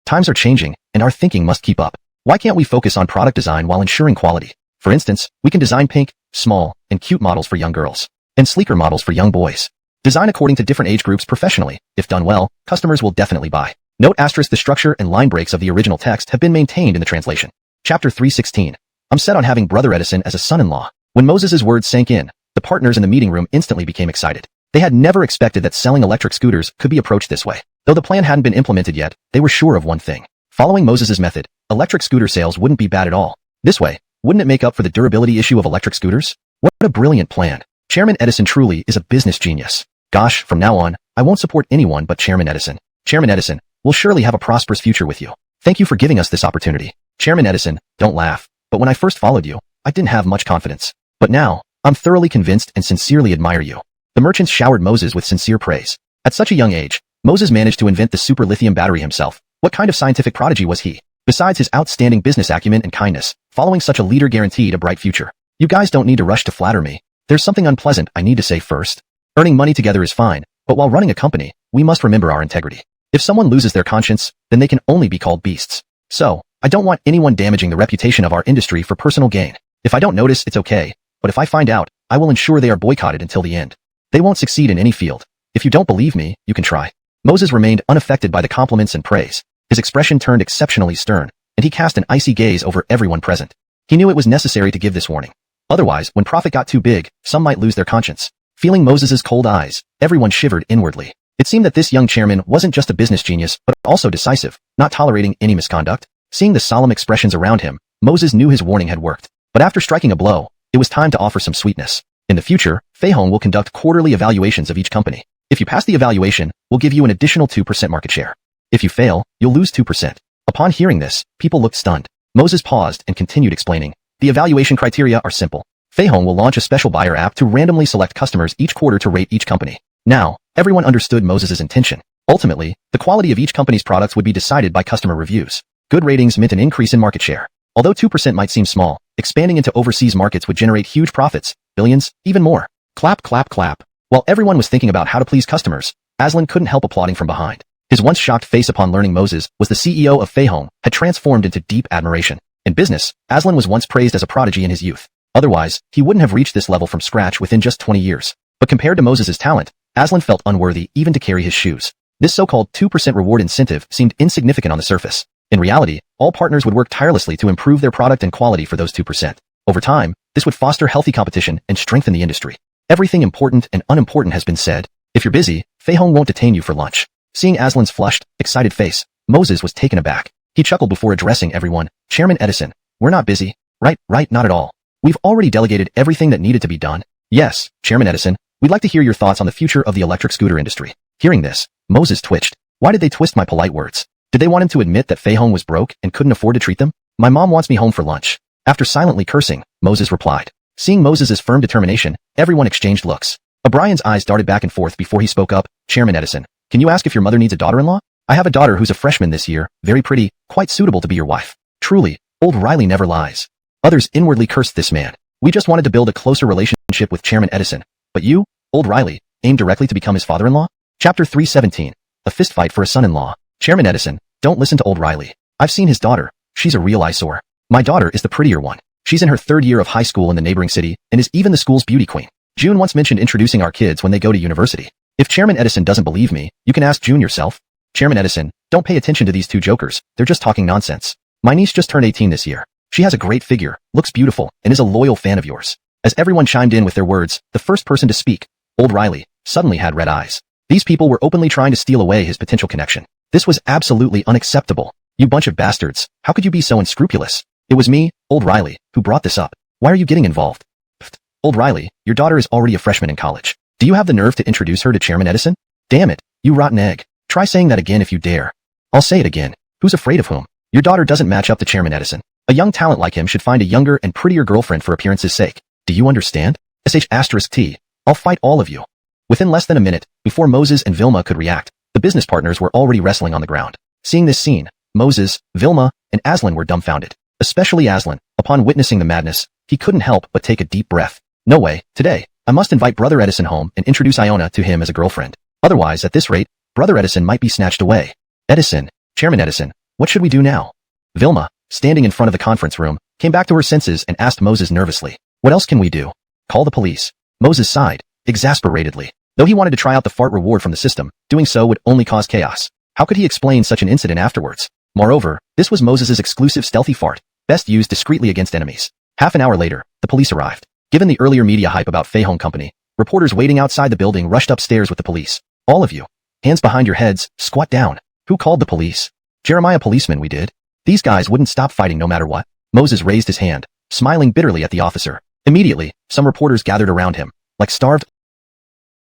Times are changing, and our thinking must keep up. Why can't we focus on product design while ensuring quality? For instance, we can design pink, small, and cute models for young girls, and sleeker models for young boys. Design according to different age groups professionally. If done well, customers will definitely buy." Note asterisk the structure and line breaks of the original text have been maintained in the translation. Chapter 316. I'm set on having brother Edison as a son-in-law. When Moses's words sank in, the partners in the meeting room instantly became excited. They had never expected that selling electric scooters could be approached this way. Though the plan hadn't been implemented yet, they were sure of one thing. Following Moses's method, electric scooter sales wouldn't be bad at all. This way, wouldn't it make up for the durability issue of electric scooters? What a brilliant plan. Chairman Edison truly is a business genius. Gosh, from now on, I won't support anyone but Chairman Edison. Chairman Edison, we'll surely have a prosperous future with you. Thank you for giving us this opportunity. Chairman Edison, don't laugh. But when I first followed you, I didn't have much confidence. But now, I'm thoroughly convinced and sincerely admire you. The merchants showered Moses with sincere praise. At such a young age, Moses managed to invent the super lithium battery himself. What kind of scientific prodigy was he? Besides his outstanding business acumen and kindness, following such a leader guaranteed a bright future. You guys don't need to rush to flatter me. There's something unpleasant I need to say first. Earning money together is fine, but while running a company, we must remember our integrity. If someone loses their conscience, then they can only be called beasts. So, I don't want anyone damaging the reputation of our industry for personal gain. If I don't notice, it's okay, but if I find out, I will ensure they are boycotted until the end. They won't succeed in any field. If you don't believe me, you can try." Moses remained unaffected by the compliments and praise. His expression turned exceptionally stern, and he cast an icy gaze over everyone present. He knew it was necessary to give this warning. Otherwise, when profit got too big, some might lose their conscience. Feeling Moses's cold eyes, everyone shivered inwardly. It seemed that this young chairman wasn't just a business genius, but also decisive, not tolerating any misconduct. Seeing the solemn expressions around him, Moses knew his warning had worked. But after striking a blow, it was time to offer some sweetness. In the future, Feihong will conduct quarterly evaluations of each company. If you pass the evaluation, we'll give you an additional 2% market share. If you fail, you'll lose 2%. Upon hearing this, people looked stunned. Moses paused and continued explaining. The evaluation criteria are simple. Fei Hong will launch a special buyer app to randomly select customers each quarter to rate each company. Now, everyone understood Moses's intention. Ultimately, the quality of each company's products would be decided by customer reviews. Good ratings meant an increase in market share. Although 2% might seem small, expanding into overseas markets would generate huge profits, billions, even more. Clap, clap, clap. While everyone was thinking about how to please customers, Aslan couldn't help applauding from behind. His once shocked face upon learning Moses was the CEO of Fei Hong had transformed into deep admiration. In business, Aslan was once praised as a prodigy in his youth. Otherwise, he wouldn't have reached this level from scratch within just 20 years. But compared to Moses's talent, Aslan felt unworthy even to carry his shoes. This so-called 2% reward incentive seemed insignificant on the surface. In reality, all partners would work tirelessly to improve their product and quality for those 2%. Over time, this would foster healthy competition and strengthen the industry. Everything important and unimportant has been said. If you're busy, Fei Hong won't detain you for lunch. Seeing Aslan's flushed, excited face, Moses was taken aback. He chuckled before addressing everyone. Chairman Edison, we're not busy. Right, not at all. We've already delegated everything that needed to be done. Yes, Chairman Edison, we'd like to hear your thoughts on the future of the electric scooter industry. Hearing this, Moses twitched. Why did they twist my polite words? Did they want him to admit that Fei Hong was broke and couldn't afford to treat them? My mom wants me home for lunch. After silently cursing, Moses replied. Seeing Moses's firm determination, everyone exchanged looks. O'Brien's eyes darted back and forth before he spoke up. Chairman Edison, can you ask if your mother needs a daughter-in-law? I have a daughter who's a freshman this year, very pretty, quite suitable to be your wife. Truly, old Riley never lies. Others inwardly cursed this man. We just wanted to build a closer relationship with Chairman Edison. But you, old Riley, aim directly to become his father-in-law? Chapter 317. A fistfight for a son-in-law. Chairman Edison, don't listen to old Riley. I've seen his daughter. She's a real eyesore. My daughter is the prettier one. She's in her 3rd year of high school in the neighboring city and is even the school's beauty queen. June once mentioned introducing our kids when they go to university. If Chairman Edison doesn't believe me, you can ask June yourself. Chairman Edison, don't pay attention to these two jokers. They're just talking nonsense. My niece just turned 18 this year. She has a great figure, looks beautiful, and is a loyal fan of yours. As everyone chimed in with their words, the first person to speak, old Riley, suddenly had red eyes. These people were openly trying to steal away his potential connection. This was absolutely unacceptable. You bunch of bastards, how could you be so unscrupulous? It was me, old Riley, who brought this up. Why are you getting involved? Pfft, old Riley, your daughter is already a freshman in college. Do you have the nerve to introduce her to Chairman Edison? Damn it, you rotten egg. Try saying that again if you dare. I'll say it again. Who's afraid of whom? Your daughter doesn't match up to Chairman Edison. A young talent like him should find a younger and prettier girlfriend for appearance's sake. Do you understand? **T. I'll fight all of you. Within less than a minute, before Moses and Vilma could react, the business partners were already wrestling on the ground. Seeing this scene, Moses, Vilma, and Aslan were dumbfounded. Especially Aslan, upon witnessing the madness, he couldn't help but take a deep breath. No way, today, I must invite Brother Edison home and introduce Iona to him as a girlfriend. Otherwise, at this rate, Brother Edison might be snatched away. Edison, Chairman Edison, what should we do now? Vilma, standing in front of the conference room, came back to her senses and asked Moses nervously. What else can we do? Call the police. Moses sighed, exasperatedly. Though he wanted to try out the fart reward from the system, doing so would only cause chaos. How could he explain such an incident afterwards? Moreover, this was Moses's exclusive stealthy fart, best used discreetly against enemies. Half an hour later, the police arrived. Given the earlier media hype about Fei Hong Company, reporters waiting outside the building rushed upstairs with the police. All of you. Hands behind your heads, squat down. Who called the police? Jeremiah policeman, we did. These guys wouldn't stop fighting no matter what. Moses raised his hand, smiling bitterly at the officer. Immediately, some reporters gathered around him, like starved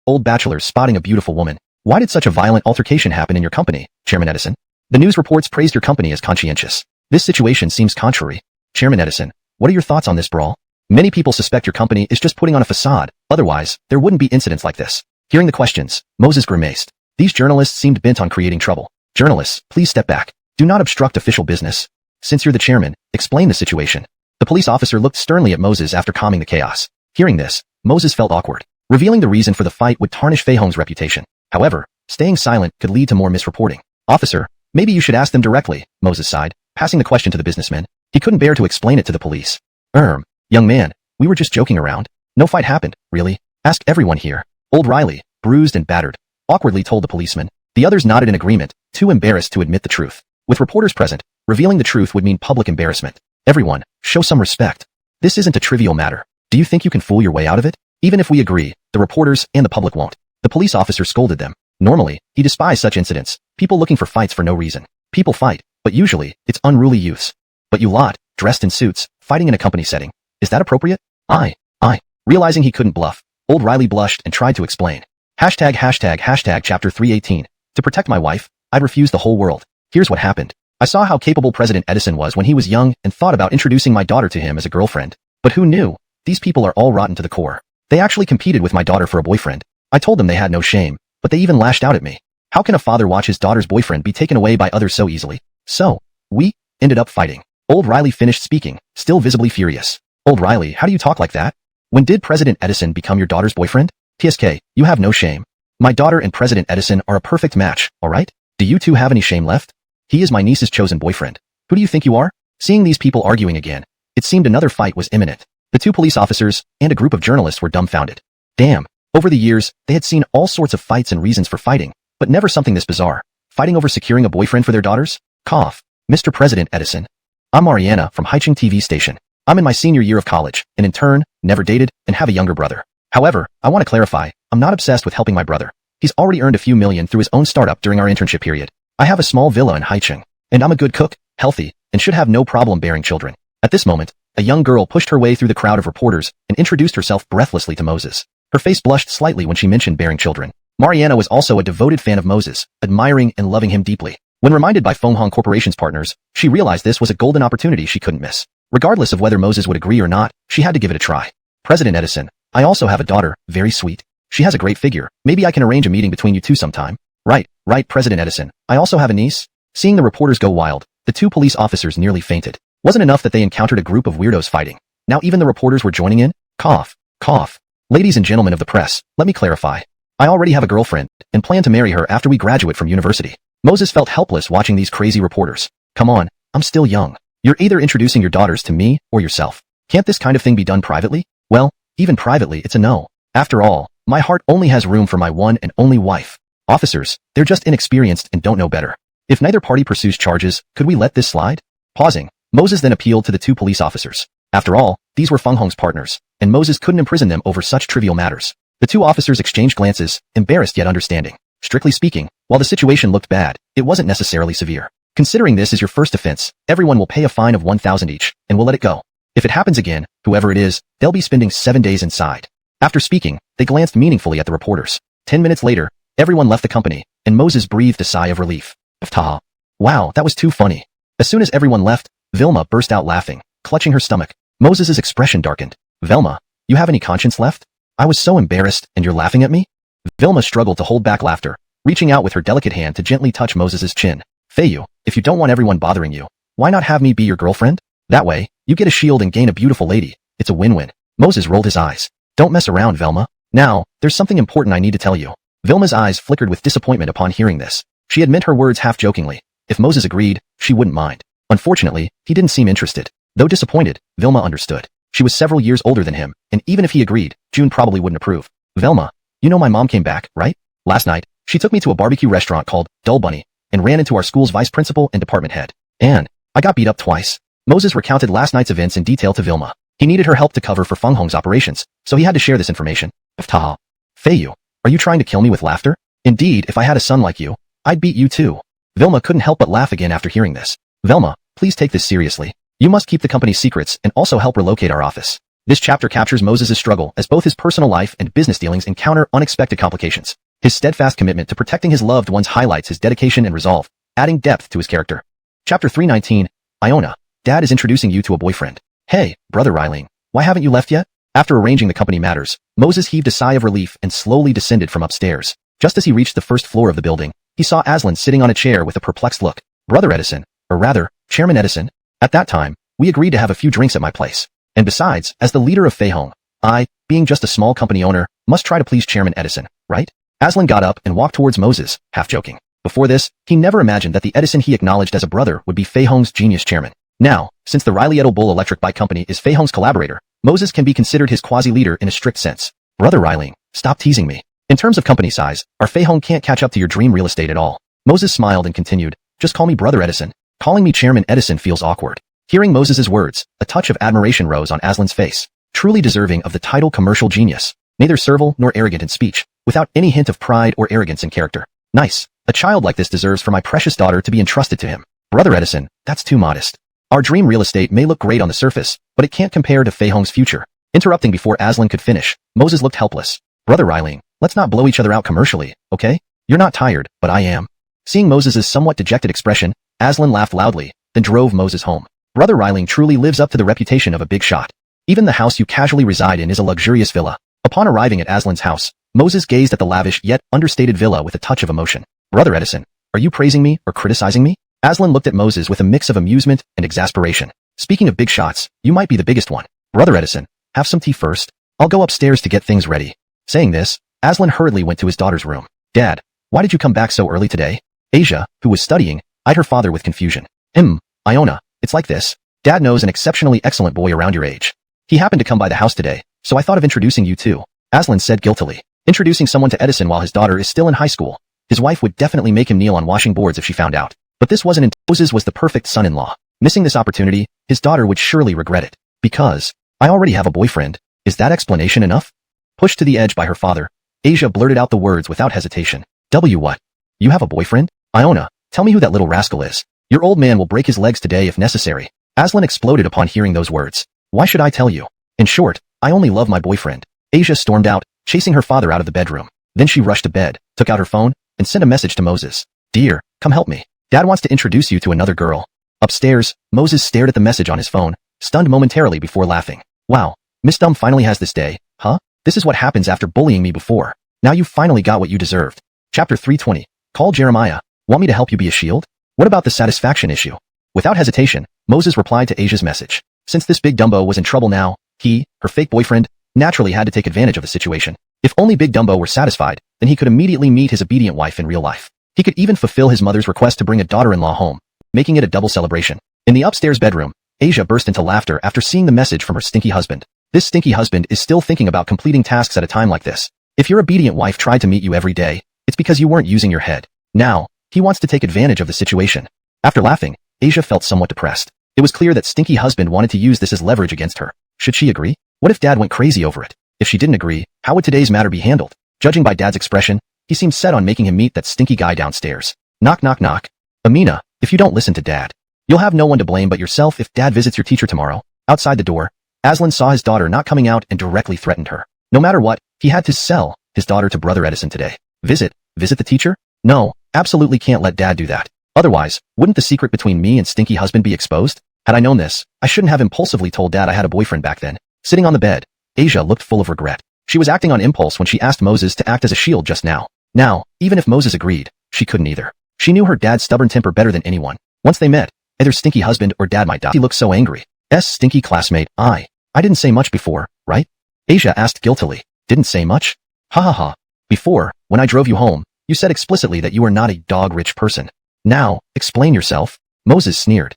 old bachelors spotting a beautiful woman. Why did such a violent altercation happen in your company, Chairman Edison? The news reports praised your company as conscientious. This situation seems contrary. Chairman Edison, what are your thoughts on this brawl? Many people suspect your company is just putting on a facade, otherwise, there wouldn't be incidents like this. Hearing the questions, Moses grimaced. These journalists seemed bent on creating trouble. Journalists, please step back. Do not obstruct official business. Since you're the chairman, explain the situation. The police officer looked sternly at Moses after calming the chaos. Hearing this, Moses felt awkward. Revealing the reason for the fight would tarnish Fei Hong's reputation. However, staying silent could lead to more misreporting. Officer, maybe you should ask them directly, Moses sighed, passing the question to the businessman. He couldn't bear to explain it to the police. Young man, we were just joking around. No fight happened, really. Ask everyone here. Old Riley, bruised and battered, awkwardly told the policeman. The others nodded in agreement, too embarrassed to admit the truth. With reporters present, revealing the truth would mean public embarrassment. Everyone, show some respect. This isn't a trivial matter. Do you think you can fool your way out of it? Even if we agree, the reporters and the public won't. The police officer scolded them. Normally, he despised such incidents, people looking for fights for no reason. People fight, but usually, it's unruly youths. But you lot, dressed in suits, fighting in a company setting. Is that appropriate? I. Realizing he couldn't bluff, old Riley blushed and tried to explain. Chapter 318. To protect my wife, I'd refuse the whole world. Here's what happened. I saw how capable President Edison was when he was young and thought about introducing my daughter to him as a girlfriend. But who knew? these people are all rotten to the core. They actually competed with my daughter for a boyfriend. I told them they had no shame, but they even lashed out at me. How can a father watch his daughter's boyfriend be taken away by others so easily? So, we ended up fighting. Old Riley finished speaking, still visibly furious. Old Riley, how do you talk like that? When did President Edison become your daughter's boyfriend? TSK, you have no shame. My daughter and President Edison are a perfect match, alright? Do you two have any shame left? He is my niece's chosen boyfriend. Who do you think you are? Seeing these people arguing again, it seemed another fight was imminent. The two police officers and a group of journalists were dumbfounded. Damn. Over the years, they had seen all sorts of fights and reasons for fighting, but never something this bizarre. Fighting over securing a boyfriend for their daughters? Cough. Mr. President Edison. I'm Mariana from Haicheng TV station. I'm in my senior year of college, and in turn, never dated, and have a younger brother. However, I want to clarify, I'm not obsessed with helping my brother. He's already earned a few million through his own startup during our internship period. I have a small villa in Haicheng, and I'm a good cook, healthy, and should have no problem bearing children. At this moment, a young girl pushed her way through the crowd of reporters and introduced herself breathlessly to Moses. Her face blushed slightly when she mentioned bearing children. Mariana was also a devoted fan of Moses, admiring and loving him deeply. When reminded by Fenghong Corporation's partners, she realized this was a golden opportunity she couldn't miss. Regardless of whether Moses would agree or not, she had to give it a try. President Edison, I also have a daughter, very sweet. She has a great figure. Maybe I can arrange a meeting between you two sometime. Right, President Edison. I also have a niece. Seeing the reporters go wild, the two police officers nearly fainted. Wasn't enough that they encountered a group of weirdos fighting. Now even the reporters were joining in? Cough, cough. Ladies and gentlemen of the press, let me clarify. I already have a girlfriend, and plan to marry her after we graduate from university. Moses felt helpless watching these crazy reporters. Come on, I'm still young. You're either introducing your daughters to me or yourself. Can't this kind of thing be done privately? Well, even privately, it's a no. After all, my heart only has room for my one and only wife. Officers, they're just inexperienced and don't know better. If neither party pursues charges, could we let this slide? Pausing, Moses then appealed to the two police officers. After all, these were Fenghong's partners, and Moses couldn't imprison them over such trivial matters. The two officers exchanged glances, embarrassed yet understanding. Strictly speaking, while the situation looked bad, it wasn't necessarily severe. Considering this is your first offense, everyone will pay a fine of 1,000 each, and we'll let it go. If it happens again, whoever it is, they'll be spending 7 days inside. After speaking, they glanced meaningfully at the reporters. 10 minutes later, everyone left the company, and Moses breathed a sigh of relief. Ptah. Wow, that was too funny. As soon as everyone left, Vilma burst out laughing, clutching her stomach. Moses's expression darkened. Velma, you have any conscience left? I was so embarrassed, and you're laughing at me? Vilma struggled to hold back laughter, reaching out with her delicate hand to gently touch Moses's chin. Feiyu, if you don't want everyone bothering you, why not have me be your girlfriend? That way, you get a shield and gain a beautiful lady. It's a win-win. Moses rolled his eyes. Don't mess around, Velma. Now, there's something important I need to tell you. Vilma's eyes flickered with disappointment upon hearing this. She had meant her words half-jokingly. If Moses agreed, she wouldn't mind. Unfortunately, he didn't seem interested. Though disappointed, Vilma understood. She was several years older than him, and even if he agreed, June probably wouldn't approve. Velma, you know my mom came back, right? Last night, she took me to a barbecue restaurant called Dull Bunny, and ran into our school's vice principal and department head. And I got beat up twice. Moses recounted last night's events in detail to Vilma. He needed her help to cover for Fenghong's operations, so he had to share this information. Ptah. Feiyu, are you trying to kill me with laughter? Indeed, if I had a son like you, I'd beat you too. Vilma couldn't help but laugh again after hearing this. Velma, please take this seriously. You must keep the company's secrets and also help relocate our office. This chapter captures Moses' struggle as both his personal life and business dealings encounter unexpected complications. His steadfast commitment to protecting his loved ones highlights his dedication and resolve, adding depth to his character. Chapter 319, Iona, Dad is introducing you to a boyfriend. Hey, brother Ryling, why haven't you left yet? After arranging the company matters, Moses heaved a sigh of relief and slowly descended from upstairs. Just as he reached the first floor of the building, he saw Aslan sitting on a chair with a perplexed look. Brother Edison, or rather, Chairman Edison. At that time, we agreed to have a few drinks at my place. And besides, as the leader of Fenghong, I, being just a small company owner, must try to please Chairman Edison, right? Aslan got up and walked towards Moses, half joking. Before this, he never imagined that the Edison he acknowledged as a brother would be Fenghong's genius chairman. Now, since the Riley Bull Electric Bike Company is Fenghong's collaborator, Moses can be considered his quasi-leader in a strict sense. Brother Ryling, stop teasing me. In terms of company size, our Fenghong can't catch up to your dream real estate at all. Moses smiled and continued, just call me Brother Edison. Calling me Chairman Edison feels awkward. Hearing Moses's words, a touch of admiration rose on Aslan's face. Truly deserving of the title commercial genius. Neither servile nor arrogant in speech, without any hint of pride or arrogance in character. Nice. A child like this deserves for my precious daughter to be entrusted to him. Brother Edison, that's too modest. Our dream real estate may look great on the surface, but it can't compare to Fenghong's future. Interrupting before Aslan could finish, Moses looked helpless. Brother Ryling, let's not blow each other out commercially, okay? You're not tired, but I am. Seeing Moses's somewhat dejected expression, Aslan laughed loudly, then drove Moses home. Brother Ryling truly lives up to the reputation of a big shot. Even the house you casually reside in is a luxurious villa. Upon arriving at Aslan's house, Moses gazed at the lavish yet understated villa with a touch of emotion. Brother Edison, are you praising me or criticizing me? Aslan looked at Moses with a mix of amusement and exasperation. Speaking of big shots, you might be the biggest one. Brother Edison, have some tea first. I'll go upstairs to get things ready. Saying this, Aslan hurriedly went to his daughter's room. Dad, why did you come back so early today? Asia, who was studying, eyed her father with confusion. Iona, it's like this. Dad knows an exceptionally excellent boy around your age. He happened to come by the house today, so I thought of introducing you too. Aslan said guiltily. Introducing someone to Edison while his daughter is still in high school. His wife would definitely make him kneel on washing boards if she found out. But this wasn't Moses was the perfect son-in-law. Missing this opportunity, his daughter would surely regret it. Because, I already have a boyfriend. Is that explanation enough? Pushed to the edge by her father, Asia blurted out the words without hesitation. What? You have a boyfriend? Iona, tell me who that little rascal is. Your old man will break his legs today if necessary. Aslan exploded upon hearing those words. Why should I tell you? In short, I only love my boyfriend. Asia stormed out, chasing her father out of the bedroom. Then she rushed to bed, took out her phone, and sent a message to Moses. Dear, come help me. Dad wants to introduce you to another girl. Upstairs, Moses stared at the message on his phone, stunned momentarily before laughing. Wow, Miss Dumb finally has this day, huh? This is what happens after bullying me before. Now you finally got what you deserved. Chapter 320. Call Jeremiah. Want me to help you be a shield? What about the satisfaction issue? Without hesitation, Moses replied to Asia's message. Since this big Dumbo was in trouble now, he, her fake boyfriend, naturally had to take advantage of the situation. If only Big Dumbo were satisfied, then he could immediately meet his obedient wife in real life. He could even fulfill his mother's request to bring a daughter-in-law home, making it a double celebration. In the upstairs bedroom, Asia burst into laughter after seeing the message from her stinky husband. This stinky husband is still thinking about completing tasks at a time like this. If your obedient wife tried to meet you every day, it's because you weren't using your head. Now, he wants to take advantage of the situation. After laughing, Asia felt somewhat depressed. It was clear that stinky husband wanted to use this as leverage against her. Should she agree? What if Dad went crazy over it? If she didn't agree, how would today's matter be handled? Judging by Dad's expression, he seemed set on making him meet that stinky guy downstairs. Knock knock knock. Amina, if you don't listen to Dad, you'll have no one to blame but yourself if Dad visits your teacher tomorrow. Outside the door, Aslan saw his daughter not coming out and directly threatened her. No matter what, he had to sell his daughter to Brother Edison today. Visit the teacher? No, absolutely can't let Dad do that. Otherwise, wouldn't the secret between me and stinky husband be exposed? Had I known this, I shouldn't have impulsively told Dad I had a boyfriend back then. Sitting on the bed, Asia looked full of regret. She was acting on impulse when she asked Moses to act as a shield just now. Now, even if Moses agreed, she couldn't either. She knew her dad's stubborn temper better than anyone. Once they met, either stinky husband or Dad might die. He looked so angry. Stinky classmate, I didn't say much before, right? Asia asked guiltily. Didn't say much? Ha ha ha. Before, when I drove you home, you said explicitly that you are not a dog-rich person. Now, explain yourself. Moses sneered.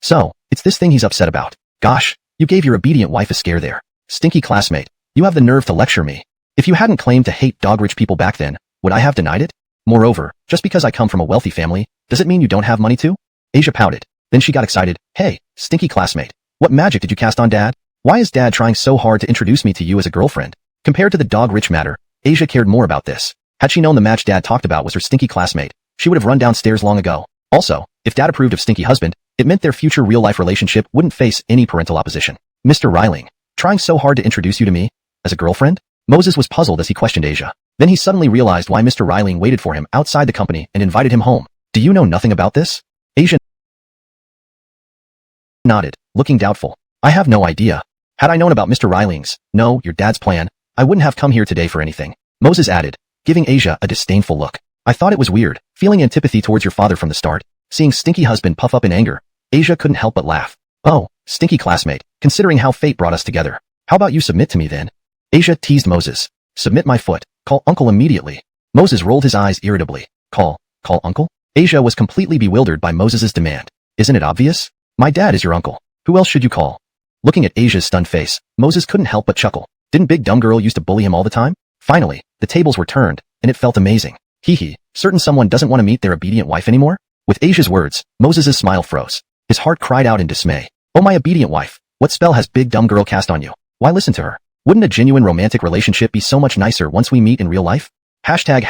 So, it's this thing he's upset about. Gosh, you gave your obedient wife a scare there. Stinky classmate, you have the nerve to lecture me. If you hadn't claimed to hate dog-rich people back then, would I have denied it? Moreover, just because I come from a wealthy family, does it mean you don't have money too? Asia pouted. Then she got excited. Hey, stinky classmate, what magic did you cast on Dad? Why is Dad trying so hard to introduce me to you as a girlfriend? Compared to the dog-rich matter, Asia cared more about this. Had she known the match Dad talked about was her stinky classmate, she would have run downstairs long ago. Also, if Dad approved of stinky husband, it meant their future real-life relationship wouldn't face any parental opposition. Mr. Reiling, trying so hard to introduce you to me? As a girlfriend? Moses was puzzled as he questioned Asia. Then he suddenly realized why Mr. Reiling waited for him outside the company and invited him home. Do you know nothing about this? Asia nodded, looking doubtful. I have no idea. Had I known about Mr. Reiling's, no, your dad's plan, I wouldn't have come here today for anything. Moses added, giving Asia a disdainful look. I thought it was weird, feeling antipathy towards your father from the start. Seeing stinky husband puff up in anger, Asia couldn't help but laugh. Oh, stinky classmate, considering how fate brought us together, how about you submit to me then? Asia teased Moses. Submit my foot. Call uncle immediately. Moses rolled his eyes irritably. Call uncle? Asia was completely bewildered by Moses's demand. Isn't it obvious? My dad is your uncle. Who else should you call? Looking at Asia's stunned face, Moses couldn't help but chuckle. Didn't Big Dumb Girl used to bully him all the time? Finally, the tables were turned, and it felt amazing. Hee, certain someone doesn't want to meet their obedient wife anymore? With Asia's words, Moses's smile froze. His heart cried out in dismay. Oh my obedient wife, what spell has Big Dumb Girl cast on you? Why listen to her? Wouldn't a genuine romantic relationship be so much nicer once we meet in real life? Hashtag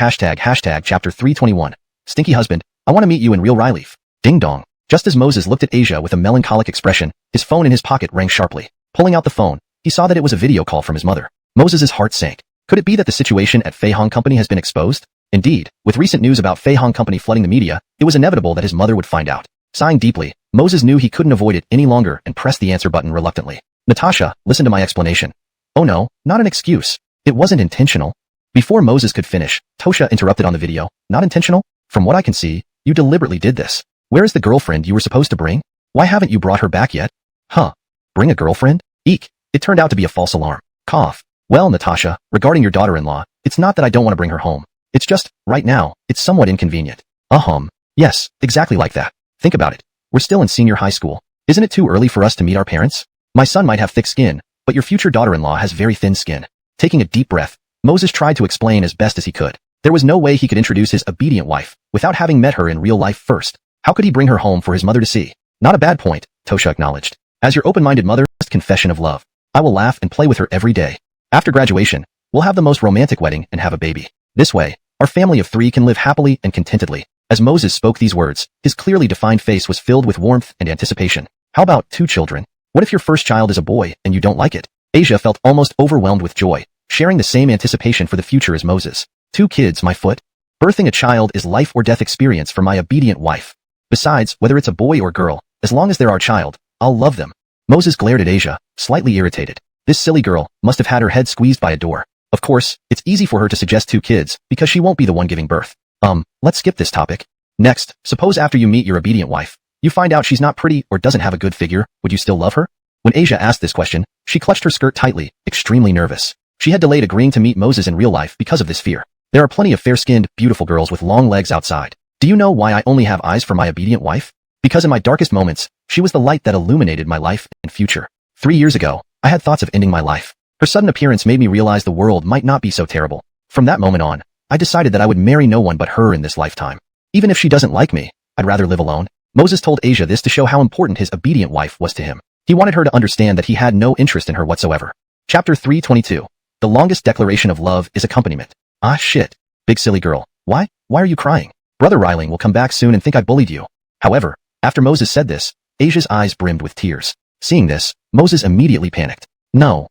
chapter 321. Stinky husband, I want to meet you in real life. Ding dong. Just as Moses looked at Asia with a melancholic expression, his phone in his pocket rang sharply. Pulling out the phone, he saw that it was a video call from his mother. Moses's heart sank. Could it be that the situation at Fei Hong Company has been exposed? Indeed, with recent news about Fei Hong Company flooding the media, it was inevitable that his mother would find out. Sighing deeply, Moses knew he couldn't avoid it any longer and pressed the answer button reluctantly. Natasha, listen to my explanation. Oh no, not an excuse. It wasn't intentional. Before Moses could finish, Tosha interrupted on the video. Not intentional? From what I can see, you deliberately did this. Where is the girlfriend you were supposed to bring? Why haven't you brought her back yet? Huh. Bring a girlfriend? Eek. It turned out to be a false alarm. Cough. Well, Natasha, regarding your daughter-in-law, it's not that I don't want to bring her home. It's just, right now, it's somewhat inconvenient. Yes, exactly like that. Think about it. We're still in senior high school. Isn't it too early for us to meet our parents? My son might have thick skin, but your future daughter-in-law has very thin skin. Taking a deep breath, Moses tried to explain as best as he could. There was no way he could introduce his obedient wife without having met her in real life first. How could he bring her home for his mother to see? Not a bad point, Tosha acknowledged. As your open-minded mother, just confession of love. I will laugh and play with her every day. After graduation, we'll have the most romantic wedding and have a baby. This way, our family of 3 can live happily and contentedly. As Moses spoke these words, his clearly defined face was filled with warmth and anticipation. How about 2 children? What if your first child is a boy and you don't like it? Asia felt almost overwhelmed with joy, sharing the same anticipation for the future as Moses. 2 kids, my foot. Birthing a child is life or death experience for my obedient wife. Besides, whether it's a boy or girl, as long as they're our child, I'll love them. Moses glared at Asia, slightly irritated. This silly girl must have had her head squeezed by a door. Of course, it's easy for her to suggest 2 kids, because she won't be the one giving birth. Let's skip this topic. Next, suppose after you meet your obedient wife, you find out she's not pretty or doesn't have a good figure, would you still love her? When Asia asked this question, she clutched her skirt tightly, extremely nervous. She had delayed agreeing to meet Moses in real life because of this fear. There are plenty of fair-skinned, beautiful girls with long legs outside. Do you know why I only have eyes for my obedient wife? Because in my darkest moments, she was the light that illuminated my life and future. 3 years ago, I had thoughts of ending my life. Her sudden appearance made me realize the world might not be so terrible. From that moment on, I decided that I would marry no one but her in this lifetime. Even if she doesn't like me, I'd rather live alone. Moses told Asia this to show how important his obedient wife was to him. He wanted her to understand that he had no interest in her whatsoever. Chapter 322. The longest declaration of love is accompaniment. Ah shit. Big silly girl. Why are you crying? Brother Ryling will come back soon and think I bullied you. However, after Moses said this, Asia's eyes brimmed with tears. Seeing this, Moses immediately panicked. No,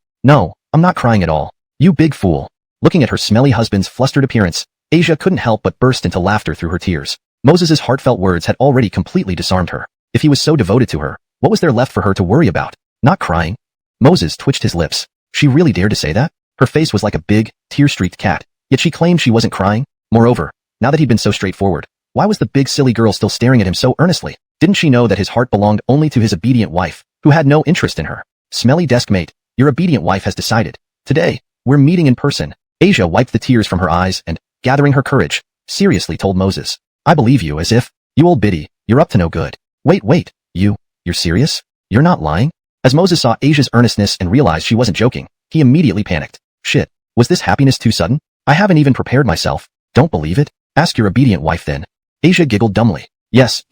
I'm not crying at all. You big fool. Looking at her smelly husband's flustered appearance, Asia couldn't help but burst into laughter through her tears. Moses's heartfelt words had already completely disarmed her. If he was so devoted to her, what was there left for her to worry about? Not crying? Moses twitched his lips. She really dared to say that? Her face was like a big, tear-streaked cat, yet she claimed she wasn't crying. Moreover, now that he'd been so straightforward, why was the big silly girl still staring at him so earnestly? Didn't she know that his heart belonged only to his obedient wife, who had no interest in her? Smelly desk mate, your obedient wife has decided. Today, we're meeting in person. Asia wiped the tears from her eyes and, gathering her courage, seriously told Moses, I believe you as if, you old biddy, you're up to no good. Wait, you're serious? You're not lying? As Moses saw Asia's earnestness and realized she wasn't joking, he immediately panicked. Shit, was this happiness too sudden? I haven't even prepared myself. Don't believe it? Ask your obedient wife then. Asia giggled dumbly. Yes,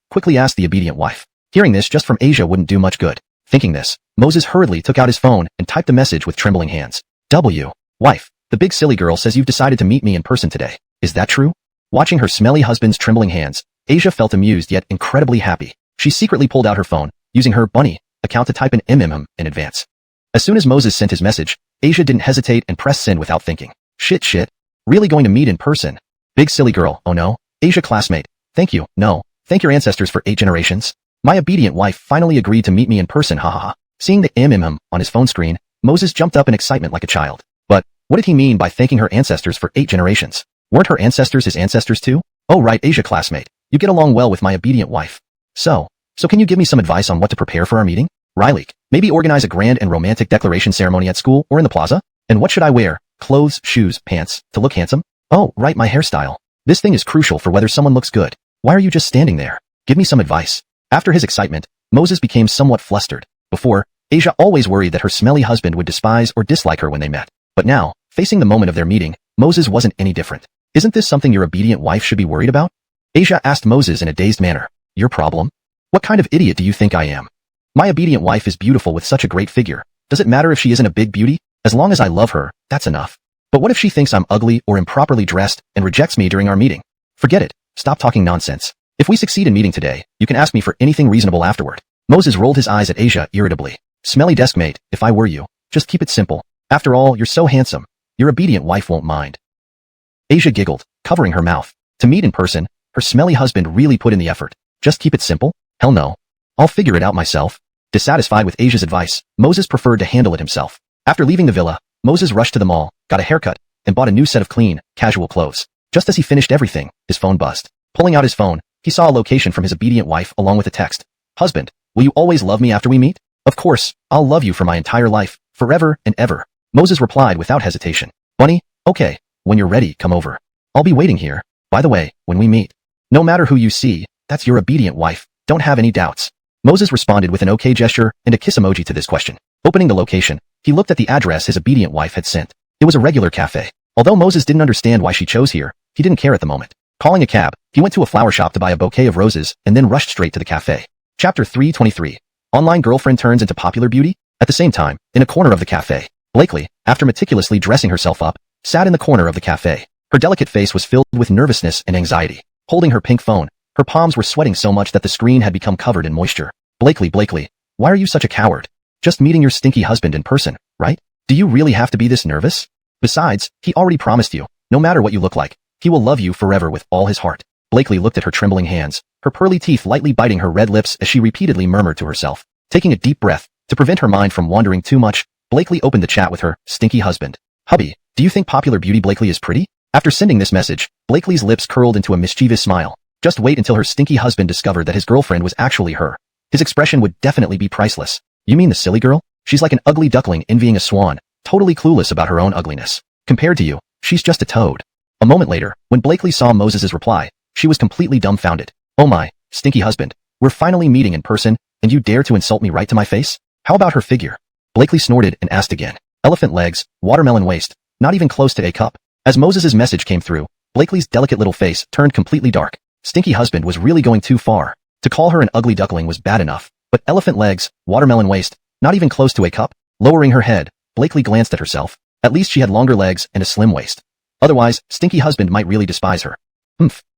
quickly asked the obedient wife. Hearing this just from Asia wouldn't do much good. Thinking this, Moses hurriedly took out his phone and typed the message with trembling hands. Wife, the big silly girl says you've decided to meet me in person today. Is that true? Watching her smelly husband's trembling hands, Asia felt amused yet incredibly happy. She secretly pulled out her phone, using her bunny account to type an MMM in advance. As soon as Moses sent his message, Asia didn't hesitate and pressed send without thinking. Shit. Really going to meet in person? Big silly girl, oh no. Asia classmate, thank you, no. Thank your ancestors for 8 generations. My obedient wife finally agreed to meet me in person, hahaha. Seeing the MMM on his phone screen, Moses jumped up in excitement like a child. But, what did he mean by thanking her ancestors for 8 generations? Weren't her ancestors his ancestors too? Oh right, Asia classmate, you get along well with my obedient wife. So can you give me some advice on what to prepare for our meeting? Riley, maybe organize a grand and romantic declaration ceremony at school or in the plaza? And what should I wear? Clothes, shoes, pants, to look handsome? Oh, right, my hairstyle. This thing is crucial for whether someone looks good. Why are you just standing there? Give me some advice. After his excitement, Moses became somewhat flustered. Before, Asia always worried that her smelly husband would despise or dislike her when they met. But now, facing the moment of their meeting, Moses wasn't any different. Isn't this something your obedient wife should be worried about? Asia asked Moses in a dazed manner. Your problem? What kind of idiot do you think I am? My obedient wife is beautiful with such a great figure. Does it matter if she isn't a big beauty? As long as I love her, that's enough. But what if she thinks I'm ugly or improperly dressed and rejects me during our meeting? Forget it. Stop talking nonsense. If we succeed in meeting today, you can ask me for anything reasonable afterward. Moses rolled his eyes at Asia irritably. Smelly desk mate, if I were you, just keep it simple. After all, you're so handsome. Your obedient wife won't mind. Asia giggled, covering her mouth. To meet in person, her smelly husband really put in the effort. Just keep it simple? Hell no. I'll figure it out myself. Dissatisfied with Asia's advice, Moses preferred to handle it himself. After leaving the villa, Moses rushed to the mall, got a haircut, and bought a new set of clean, casual clothes. Just as he finished everything, his phone buzzed. Pulling out his phone, he saw a location from his obedient wife along with a text. "Husband, will you always love me after we meet?" "Of course, I'll love you for my entire life, forever and ever." Moses replied without hesitation. "Bunny, okay, when you're ready, come over. I'll be waiting here. By the way, when we meet, no matter who you see, that's your obedient wife, don't have any doubts." Moses responded with an okay gesture and a kiss emoji to this question. Opening the location, he looked at the address his obedient wife had sent. It was a regular cafe. Although Moses didn't understand why she chose here, he didn't care at the moment. Calling a cab, he went to a flower shop to buy a bouquet of roses and then rushed straight to the cafe. Chapter 323. Online girlfriend turns into popular beauty? At the same time, in a corner of the cafe, Blakely, after meticulously dressing herself up, sat in the corner of the cafe. Her delicate face was filled with nervousness and anxiety. Holding her pink phone, her palms were sweating so much that the screen had become covered in moisture. Blakely, why are you such a coward? Just meeting your stinky husband in person, right? Do you really have to be this nervous? Besides, he already promised you, no matter what you look like, he will love you forever with all his heart. Blakely looked at her trembling hands, her pearly teeth lightly biting her red lips as she repeatedly murmured to herself. Taking a deep breath, to prevent her mind from wandering too much, Blakely opened the chat with her stinky husband. "Hubby, do you think popular beauty Blakely is pretty?" After sending this message, Blakely's lips curled into a mischievous smile. Just wait until her stinky husband discovered that his girlfriend was actually her. His expression would definitely be priceless. "You mean the silly girl? She's like an ugly duckling envying a swan, totally clueless about her own ugliness. Compared to you, she's just a toad." A moment later, when Blakely saw Moses's reply, she was completely dumbfounded. "Oh my, stinky husband, we're finally meeting in person, and you dare to insult me right to my face? How about her figure?" Blakely snorted and asked again. "Elephant legs, watermelon waist, not even close to a cup." As Moses's message came through, Blakely's delicate little face turned completely dark. Stinky husband was really going too far. To call her an ugly duckling was bad enough, but elephant legs, watermelon waist, not even close to a cup? Lowering her head, Blakely glanced at herself. At least she had longer legs and a slim waist. Otherwise, stinky husband might really despise her.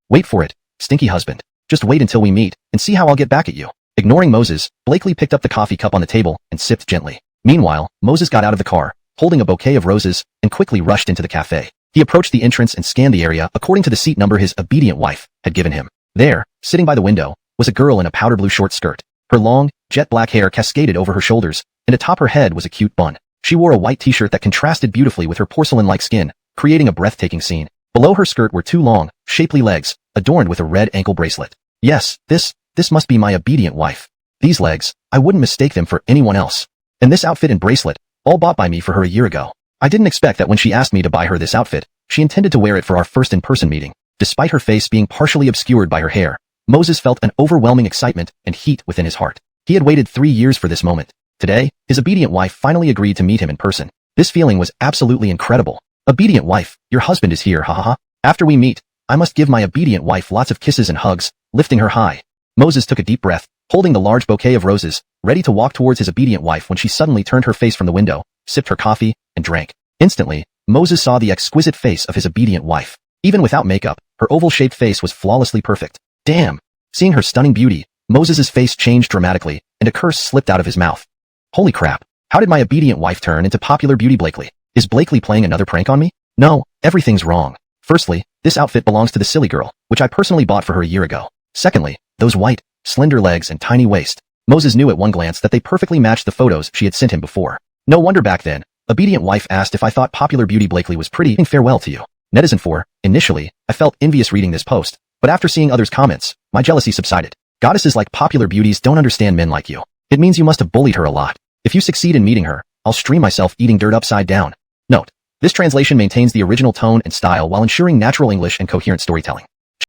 Wait for it, stinky husband. Just wait until we meet, and see how I'll get back at you." Ignoring Moses, Blakely picked up the coffee cup on the table and sipped gently. Meanwhile, Moses got out of the car, holding a bouquet of roses, and quickly rushed into the cafe. He approached the entrance and scanned the area according to the seat number his obedient wife had given him. There, sitting by the window, was a girl in a powder blue short skirt. Her long, jet black hair cascaded over her shoulders, and atop her head was a cute bun. She wore a white t-shirt that contrasted beautifully with her porcelain-like skin, creating a breathtaking scene. Below her skirt were two long, shapely legs, adorned with a red ankle bracelet. Yes, this must be my obedient wife. These legs, I wouldn't mistake them for anyone else. And this outfit and bracelet, all bought by me for her a year ago. I didn't expect that when she asked me to buy her this outfit, she intended to wear it for our first in-person meeting. Despite her face being partially obscured by her hair, Moses felt an overwhelming excitement and heat within his heart. He had waited 3 years for this moment. Today, his obedient wife finally agreed to meet him in person. This feeling was absolutely incredible. "Obedient wife, your husband is here, ha ha ha. After we meet, I must give my obedient wife lots of kisses and hugs," lifting her high. Moses took a deep breath, holding the large bouquet of roses, ready to walk towards his obedient wife when she suddenly turned her face from the window, sipped her coffee, and drank. Instantly, Moses saw the exquisite face of his obedient wife. Even without makeup, her oval-shaped face was flawlessly perfect. Damn! Seeing her stunning beauty, Moses's face changed dramatically, and a curse slipped out of his mouth. Holy crap! How did my obedient wife turn into popular beauty Blakely? Is Blakely playing another prank on me? No, everything's wrong. Firstly, this outfit belongs to the silly girl, which I personally bought for her a year ago. Secondly, those white, slender legs and tiny waist. Moses knew at one glance that they perfectly matched the photos she had sent him before. No wonder back then, obedient wife asked if I thought popular beauty Blakely was pretty and farewell to you. Netizen 4, initially, I felt envious reading this post, but after seeing others' comments, my jealousy subsided. Goddesses like popular beauties don't understand men like you. It means you must have bullied her a lot. If you succeed in meeting her, I'll stream myself eating dirt upside down. Note: this translation maintains the original tone and style while ensuring natural English and coherent storytelling.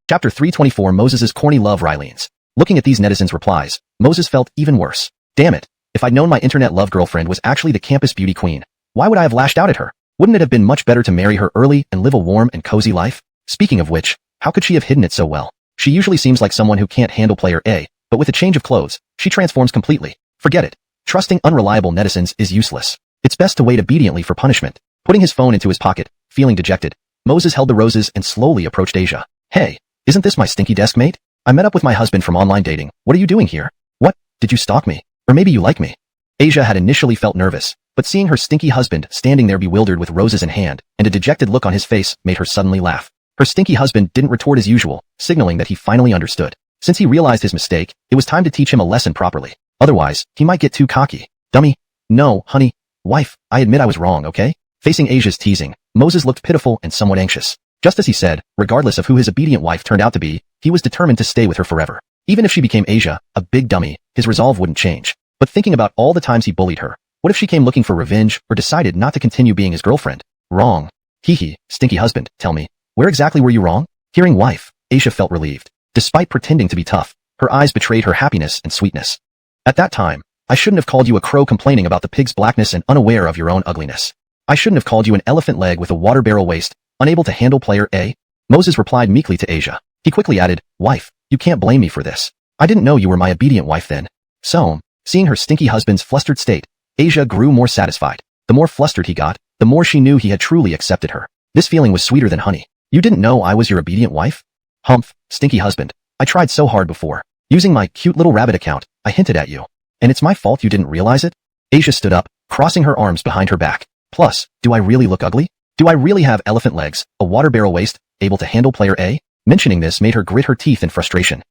Chapter 324 Moses's corny love Ryleans. Looking at these netizens' replies, Moses felt even worse. Damn it. If I'd known my internet love girlfriend was actually the campus beauty queen, why would I have lashed out at her? Wouldn't it have been much better to marry her early and live a warm and cozy life? Speaking of which, how could she have hidden it so well? She usually seems like someone who can't handle player A, but with a change of clothes, she transforms completely. Forget it. Trusting unreliable netizens is useless. It's best to wait obediently for punishment. Putting his phone into his pocket, feeling dejected, Moses held the roses and slowly approached Asia. Hey, isn't this my stinky desk mate? I met up with my husband from online dating. What are you doing here? What? Did you stalk me? Or maybe you like me? Asia had initially felt nervous, but seeing her stinky husband standing there bewildered with roses in hand and a dejected look on his face made her suddenly laugh. Her stinky husband didn't retort as usual, signaling that he finally understood. Since he realized his mistake, it was time to teach him a lesson properly. Otherwise, he might get too cocky. Dummy. No, honey. Wife, I admit I was wrong, okay? Facing Asia's teasing, Moses looked pitiful and somewhat anxious. Just as he said, regardless of who his obedient wife turned out to be, he was determined to stay with her forever. Even if she became Asia, a big dummy, his resolve wouldn't change. But thinking about all the times he bullied her, what if she came looking for revenge or decided not to continue being his girlfriend? Wrong. Hee, stinky husband, tell me, where exactly were you wrong? Hearing wife, Asia felt relieved. Despite pretending to be tough, her eyes betrayed her happiness and sweetness. At that time, I shouldn't have called you a crow complaining about the pig's blackness and unaware of your own ugliness. I shouldn't have called you an elephant leg with a water barrel waist, unable to handle player A. Moses replied meekly to Asia. He quickly added, wife, you can't blame me for this. I didn't know you were my obedient wife then. So, seeing her stinky husband's flustered state, Asia grew more satisfied. The more flustered he got, the more she knew he had truly accepted her. This feeling was sweeter than honey. You didn't know I was your obedient wife? Humph, stinky husband. I tried so hard before. Using my cute little rabbit account, I hinted at you. And it's my fault you didn't realize it? Asia stood up, crossing her arms behind her back. Plus, do I really look ugly? Do I really have elephant legs, a water barrel waist, able to handle player A? Mentioning this made her grit her teeth in frustration.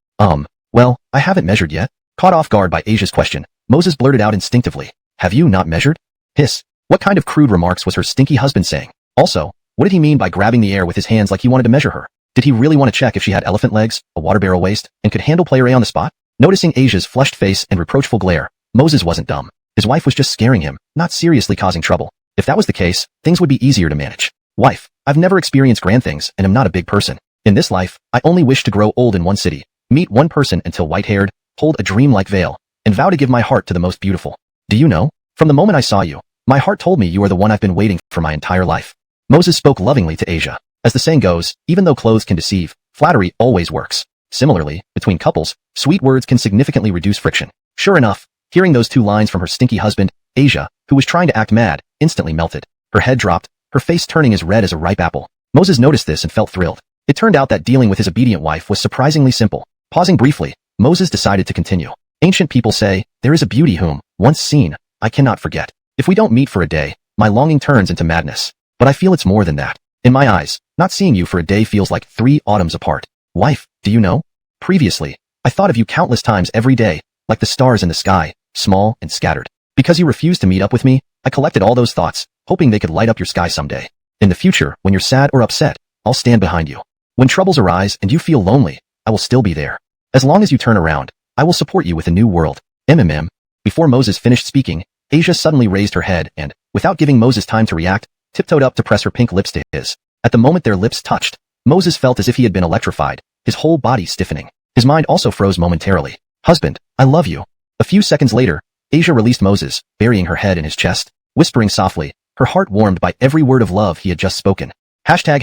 Well, I haven't measured yet. Caught off guard by Asia's question, Moses blurted out instinctively. Have you not measured? Hiss. What kind of crude remarks was her stinky husband saying? Also, what did he mean by grabbing the air with his hands like he wanted to measure her? Did he really want to check if she had elephant legs, a water barrel waist, and could handle player A on the spot? Noticing Asia's flushed face and reproachful glare, Moses wasn't dumb. His wife was just scaring him, not seriously causing trouble. If that was the case, things would be easier to manage. Wife, I've never experienced grand things and am not a big person. In this life, I only wish to grow old in one city, meet one person until white-haired, hold a dream-like veil, and vow to give my heart to the most beautiful. Do you know? From the moment I saw you, my heart told me you are the one I've been waiting for my entire life. Moses spoke lovingly to Asia. As the saying goes, even though clothes can deceive, flattery always works. Similarly, between couples, sweet words can significantly reduce friction. Sure enough, hearing those two lines from her stinky husband, Asia, who was trying to act mad, instantly melted. Her head dropped, her face turning as red as a ripe apple. Moses noticed this and felt thrilled. It turned out that dealing with his obedient wife was surprisingly simple. Pausing briefly, Moses decided to continue. Ancient people say, there is a beauty whom, once seen, I cannot forget. If we don't meet for a day, my longing turns into madness. But I feel it's more than that. In my eyes, not seeing you for a day feels like 3 autumns apart. Wife, do you know? Previously, I thought of you countless times every day, like the stars in the sky, small and scattered. Because you refused to meet up with me, I collected all those thoughts, hoping they could light up your sky someday. In the future, when you're sad or upset, I'll stand behind you. When troubles arise and you feel lonely, I will still be there. As long as you turn around, I will support you with a new world. MMM. Before Moses finished speaking, Asia suddenly raised her head and, without giving Moses time to react, tiptoed up to press her pink lips to his. At the moment their lips touched, Moses felt as if he had been electrified, his whole body stiffening. His mind also froze momentarily. Husband, I love you. A few seconds later, Asia released Moses, burying her head in his chest, whispering softly, her heart warmed by every word of love he had just spoken. Hashtag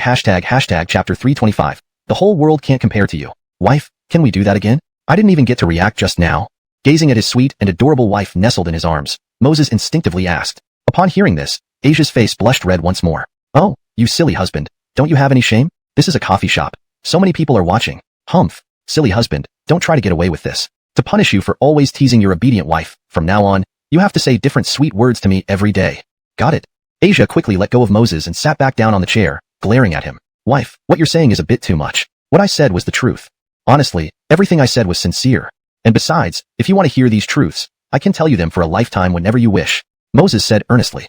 chapter 325. The whole world can't compare to you. Wife, can we do that again? I didn't even get to react just now. Gazing at his sweet and adorable wife nestled in his arms, Moses instinctively asked. Upon hearing this, Asia's face blushed red once more. Oh, you silly husband. Don't you have any shame? This is a coffee shop. So many people are watching. Humph. Silly husband, don't try to get away with this. To punish you for always teasing your obedient wife, from now on, you have to say different sweet words to me every day. Got it? Asia quickly let go of Moses and sat back down on the chair, glaring at him. Wife, what you're saying is a bit too much. What I said was the truth. Honestly, everything I said was sincere. And besides, if you want to hear these truths, I can tell you them for a lifetime whenever you wish. Moses said earnestly.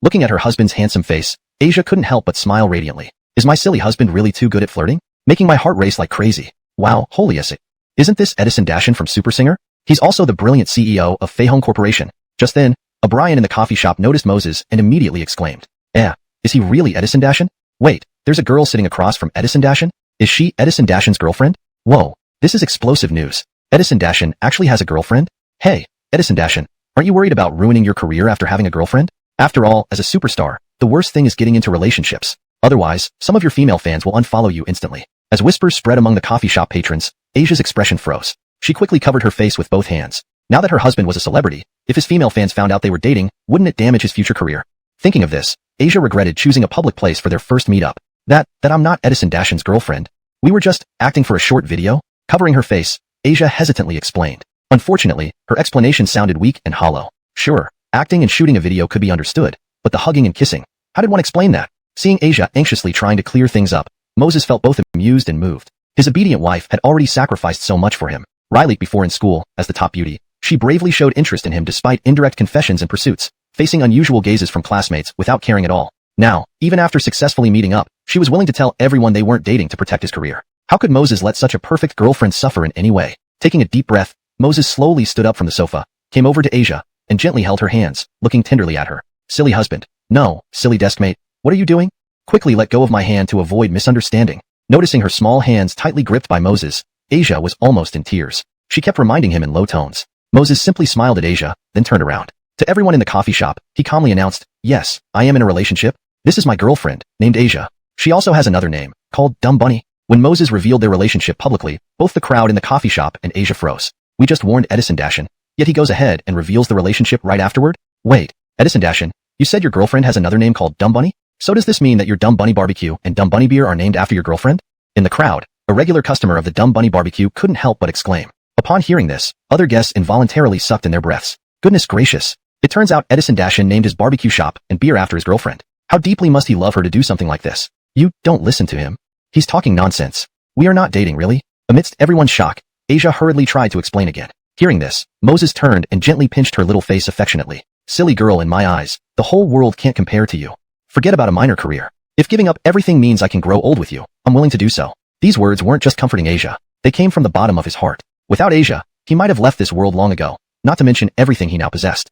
Looking at her husband's handsome face, Asia couldn't help but smile radiantly. Is my silly husband really too good at flirting? Making my heart race like crazy. Wow, holy is it. Isn't this Edison Dashin from Super Singer? He's also the brilliant CEO of Feihong Corporation. Just then, a Brian in the coffee shop noticed Moses and immediately exclaimed. Is he really Edison Dashin? Wait, there's a girl sitting across from Edison Dashin? Is she Edison Dashin's girlfriend? Whoa, this is explosive news. Edison Dashin actually has a girlfriend? Hey, Edison Dashin, aren't you worried about ruining your career after having a girlfriend? After all, as a superstar, the worst thing is getting into relationships. Otherwise, some of your female fans will unfollow you instantly. As whispers spread among the coffee shop patrons, Asia's expression froze. She quickly covered her face with both hands. Now that her husband was a celebrity, if his female fans found out they were dating, wouldn't it damage his future career? Thinking of this, Asia regretted choosing a public place for their first meetup. That I'm not Edison Dashin's girlfriend. We were just acting for a short video. Covering her face, Asia hesitantly explained. Unfortunately, her explanation sounded weak and hollow. Sure, acting and shooting a video could be understood, but the hugging and kissing, how did one explain that? Seeing Asia anxiously trying to clear things up, Moses felt both amused and moved. His obedient wife had already sacrificed so much for him. Riley, before in school, as the top beauty, she bravely showed interest in him despite indirect confessions and pursuits, facing unusual gazes from classmates without caring at all. Now, even after successfully meeting up, she was willing to tell everyone they weren't dating to protect his career. How could Moses let such a perfect girlfriend suffer in any way? Taking a deep breath, Moses slowly stood up from the sofa, came over to Asia, and gently held her hands, looking tenderly at her. Silly husband. No, silly deskmate. What are you doing? Quickly let go of my hand to avoid misunderstanding. Noticing her small hands tightly gripped by Moses, Asia was almost in tears. She kept reminding him in low tones. Moses simply smiled at Asia, then turned around. To everyone in the coffee shop, he calmly announced, "Yes, I am in a relationship. This is my girlfriend, named Asia. She also has another name, called Dumb Bunny." When Moses revealed their relationship publicly, both the crowd in the coffee shop and Asia froze. We just warned Edison Dashin, yet he goes ahead and reveals the relationship right afterward? Wait, Edison Dashin, you said your girlfriend has another name called Dumb Bunny? So does this mean that your Dumb Bunny barbecue and Dumb Bunny beer are named after your girlfriend? In the crowd, a regular customer of the Dumb Bunny barbecue couldn't help but exclaim. Upon hearing this, other guests involuntarily sucked in their breaths. Goodness gracious. It turns out Edison Dashin named his barbecue shop and beer after his girlfriend. How deeply must he love her to do something like this? You don't listen to him. He's talking nonsense. We are not dating, really? Amidst everyone's shock, Asia hurriedly tried to explain again. Hearing this, Moses turned and gently pinched her little face affectionately. Silly girl, in my eyes, the whole world can't compare to you. Forget about a minor career. If giving up everything means I can grow old with you, I'm willing to do so. These words weren't just comforting Asia. They came from the bottom of his heart. Without Asia, he might have left this world long ago, not to mention everything he now possessed.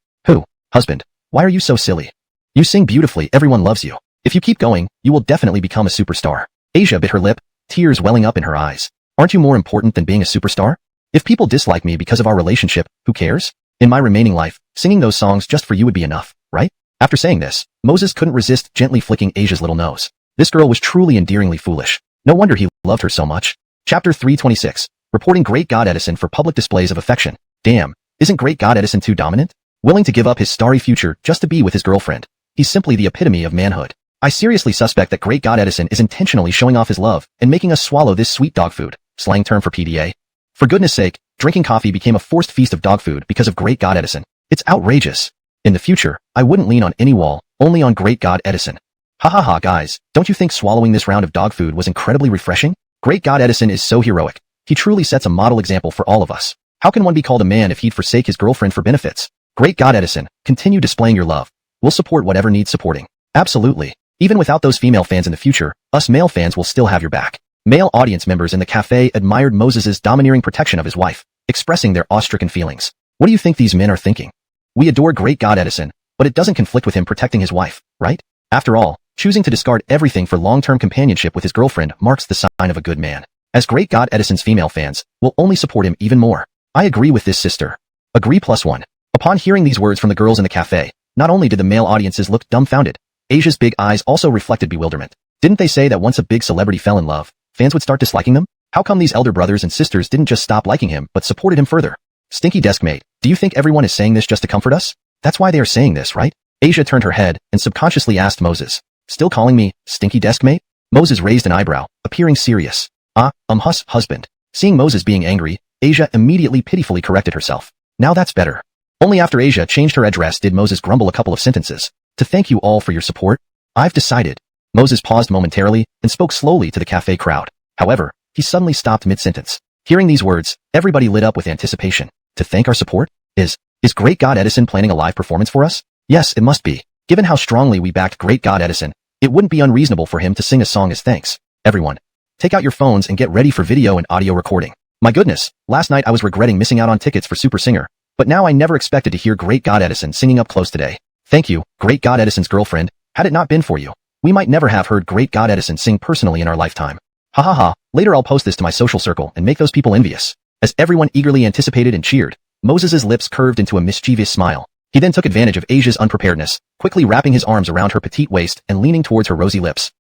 Husband, why are you so silly? You sing beautifully, everyone loves you. If you keep going, you will definitely become a superstar. Asia bit her lip, tears welling up in her eyes. Aren't you more important than being a superstar? If people dislike me because of our relationship, who cares? In my remaining life, singing those songs just for you would be enough, right? After saying this, Moses couldn't resist gently flicking Asia's little nose. This girl was truly endearingly foolish. No wonder he loved her so much. Chapter 326. Reporting Great God Edison for public displays of affection. Damn, isn't Great God Edison too dominant? Willing to give up his starry future just to be with his girlfriend. He's simply the epitome of manhood. I seriously suspect that Great God Edison is intentionally showing off his love and making us swallow this sweet dog food, slang term for PDA. For goodness sake, drinking coffee became a forced feast of dog food because of Great God Edison. It's outrageous. In the future, I wouldn't lean on any wall, only on Great God Edison. Ha ha ha, guys, don't you think swallowing this round of dog food was incredibly refreshing? Great God Edison is so heroic. He truly sets a model example for all of us. How can one be called a man if he'd forsake his girlfriend for benefits? Great God Edison, continue displaying your love. We'll support whatever needs supporting. Absolutely. Even without those female fans in the future, us male fans will still have your back. Male audience members in the cafe admired Moses's domineering protection of his wife, expressing their awe-stricken feelings. What do you think these men are thinking? We adore Great God Edison, but it doesn't conflict with him protecting his wife, right? After all, choosing to discard everything for long-term companionship with his girlfriend marks the sign of a good man. As Great God Edison's female fans will only support him even more. I agree with this, sister. Agree +1. Upon hearing these words from the girls in the cafe, not only did the male audiences look dumbfounded, Asia's big eyes also reflected bewilderment. Didn't they say that once a big celebrity fell in love, fans would start disliking them? How come these elder brothers and sisters didn't just stop liking him but supported him further? Stinky deskmate, do you think everyone is saying this just to comfort us? That's why they are saying this, right? Asia turned her head and subconsciously asked Moses. Still calling me stinky deskmate? Moses raised an eyebrow, appearing serious. Husband. Seeing Moses being angry, Asia immediately pitifully corrected herself. Now that's better. Only after Asia changed her address did Moses grumble a couple of sentences. To thank you all for your support, I've decided. Moses paused momentarily and spoke slowly to the cafe crowd. However, he suddenly stopped mid-sentence. Hearing these words, everybody lit up with anticipation. To thank our support? Is Great God Edison planning a live performance for us? Yes, it must be. Given how strongly we backed Great God Edison, it wouldn't be unreasonable for him to sing a song as thanks. Everyone, take out your phones and get ready for video and audio recording. My goodness, last night I was regretting missing out on tickets for Super Singer, but now I never expected to hear Great God Edison singing up close today. Thank you, Great God Edison's girlfriend. Had it not been for you, we might never have heard Great God Edison sing personally in our lifetime. Ha ha ha, later I'll post this to my social circle and make those people envious. As everyone eagerly anticipated and cheered, Moses's lips curved into a mischievous smile. He then took advantage of Asia's unpreparedness, quickly wrapping his arms around her petite waist and leaning towards her rosy lips.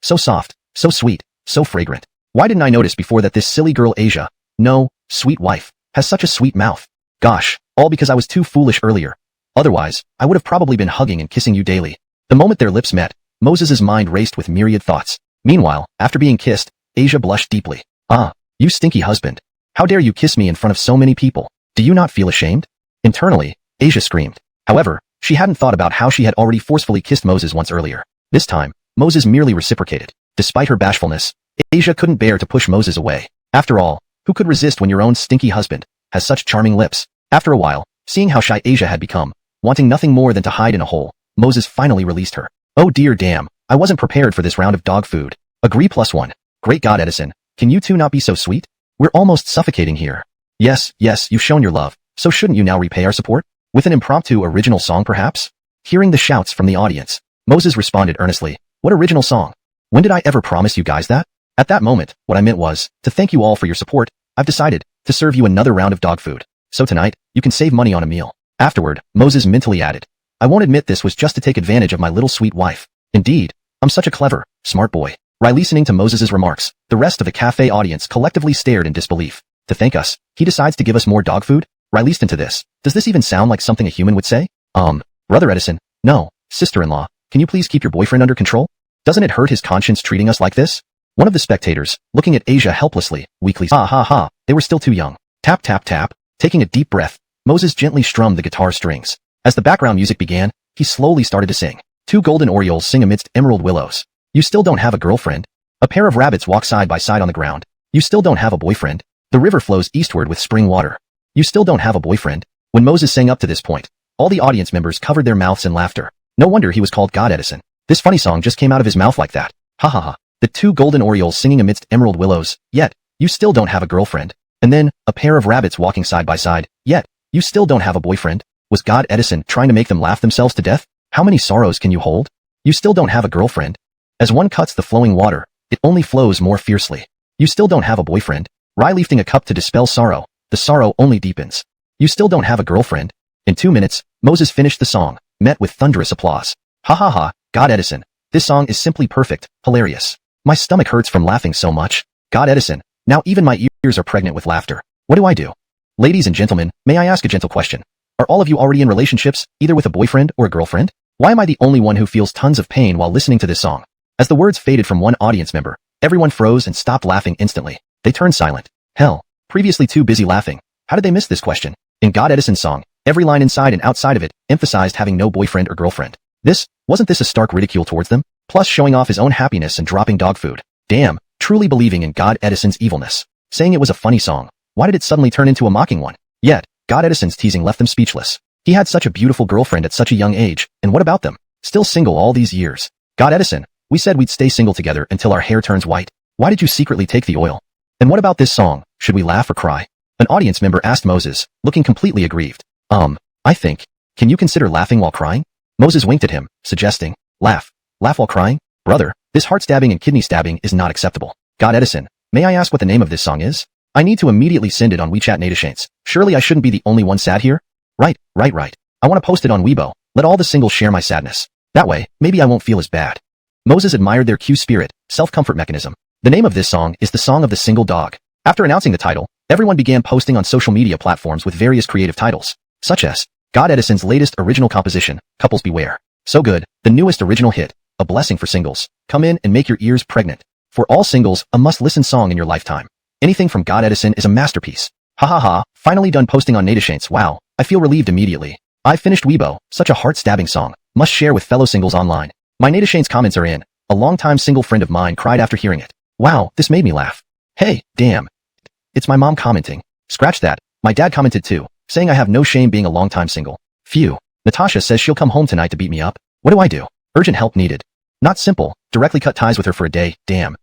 So soft, so sweet, so fragrant. Why didn't I notice before that this silly girl Asia, no, sweet wife, has such a sweet mouth? Gosh, all because I was too foolish earlier. Otherwise, I would have probably been hugging and kissing you daily. The moment their lips met, Moses's mind raced with myriad thoughts. Meanwhile, after being kissed, Asia blushed deeply. You stinky husband. How dare you kiss me in front of so many people? Do you not feel ashamed? Internally, Asia screamed. However, she hadn't thought about how she had already forcefully kissed Moses once earlier. This time, Moses merely reciprocated. Despite her bashfulness, Asia couldn't bear to push Moses away. After all, who could resist when your own stinky husband has such charming lips? After a while, seeing how shy Asia had become, wanting nothing more than to hide in a hole, Moses finally released her. Oh dear damn, I wasn't prepared for this round of dog food. Agree +1. Great God Edison, can you two not be so sweet? We're almost suffocating here. Yes, you've shown your love, so shouldn't you now repay our support? With an impromptu original song perhaps? Hearing the shouts from the audience, Moses responded earnestly, what original song? When did I ever promise you guys that? At that moment, what I meant was, to thank you all for your support, I've decided to serve you another round of dog food. So tonight, you can save money on a meal. Afterward, Moses mentally added, I won't admit this was just to take advantage of my little sweet wife. Indeed, I'm such a clever, smart boy. While listening to Moses's remarks, the rest of the cafe audience collectively stared in disbelief. To thank us, he decides to give us more dog food? Released into this. Does this even sound like something a human would say? Brother Edison, no, sister-in-law, can you please keep your boyfriend under control? Doesn't it hurt his conscience treating us like this? One of the spectators, looking at Asia helplessly, weakly, ha, they were still too young. Tap, tap, tap. Taking a deep breath, Moses gently strummed the guitar strings. As the background music began, he slowly started to sing. Two golden orioles sing amidst emerald willows. You still don't have a girlfriend? A pair of rabbits walk side by side on the ground. You still don't have a boyfriend? The river flows eastward with spring water. You still don't have a boyfriend? When Moses sang up to this point, all the audience members covered their mouths in laughter. No wonder he was called God Edison. This funny song just came out of his mouth like that. Ha ha ha. The two golden orioles singing amidst emerald willows, yet, you still don't have a girlfriend. And then, a pair of rabbits walking side by side, yet, you still don't have a boyfriend. Was God Edison trying to make them laugh themselves to death? How many sorrows can you hold? You still don't have a girlfriend. As one cuts the flowing water, it only flows more fiercely. You still don't have a boyfriend. Rye lifting a cup to dispel sorrow, the sorrow only deepens. You still don't have a girlfriend. In 2 minutes, Moses finished the song, met with thunderous applause. Ha ha ha, God Edison. This song is simply perfect, hilarious. My stomach hurts from laughing so much. God Edison, now even my ears are pregnant with laughter. What do I do? Ladies and gentlemen, may I ask a gentle question? Are all of you already in relationships, either with a boyfriend or a girlfriend? Why am I the only one who feels tons of pain while listening to this song? As the words faded from one audience member, everyone froze and stopped laughing instantly. They turned silent. Hell, previously too busy laughing. How did they miss this question? In God Edison's song, every line inside and outside of it emphasized having no boyfriend or girlfriend. Wasn't this a stark ridicule towards them? Plus showing off his own happiness and dropping dog food. Damn, truly believing in God Edison's evilness. Saying it was a funny song. Why did it suddenly turn into a mocking one? Yet, God Edison's teasing left them speechless. He had such a beautiful girlfriend at such a young age, and what about them? Still single all these years. God Edison, we said we'd stay single together until our hair turns white. Why did you secretly take the oil? And what about this song? Should we laugh or cry? An audience member asked Moses, looking completely aggrieved. I think. Can you consider laughing while crying? Moses winked at him, suggesting, laugh. Laugh while crying? Brother, this heart stabbing and kidney stabbing is not acceptable. God Edison, may I ask what the name of this song is? I need to immediately send it on WeChat Natashanes. Surely I shouldn't be the only one sad here? Right. I want to post it on Weibo. Let all the singles share my sadness. That way, maybe I won't feel as bad. Moses admired their cue spirit, self-comfort mechanism. The name of this song is The Song of the Single Dog. After announcing the title, everyone began posting on social media platforms with various creative titles, such as God Edison's latest original composition, Couples Beware. So good, the newest original hit, a blessing for singles. Come in and make your ears pregnant. For all singles, a must-listen song in your lifetime. Anything from God Edison is a masterpiece. Ha ha ha, finally done posting on Natashanes. Wow, I feel relieved immediately. I've finished Weibo, such a heart-stabbing song. Must share with fellow singles online. My Natashanes comments are in. A longtime single friend of mine cried after hearing it. Wow, this made me laugh. Hey, damn. It's my mom commenting. Scratch that, my dad commented too, saying I have no shame being a longtime single. Phew. Natasha says she'll come home tonight to beat me up. What do I do? Urgent help needed. Not simple, directly cut ties with her for a day, damn.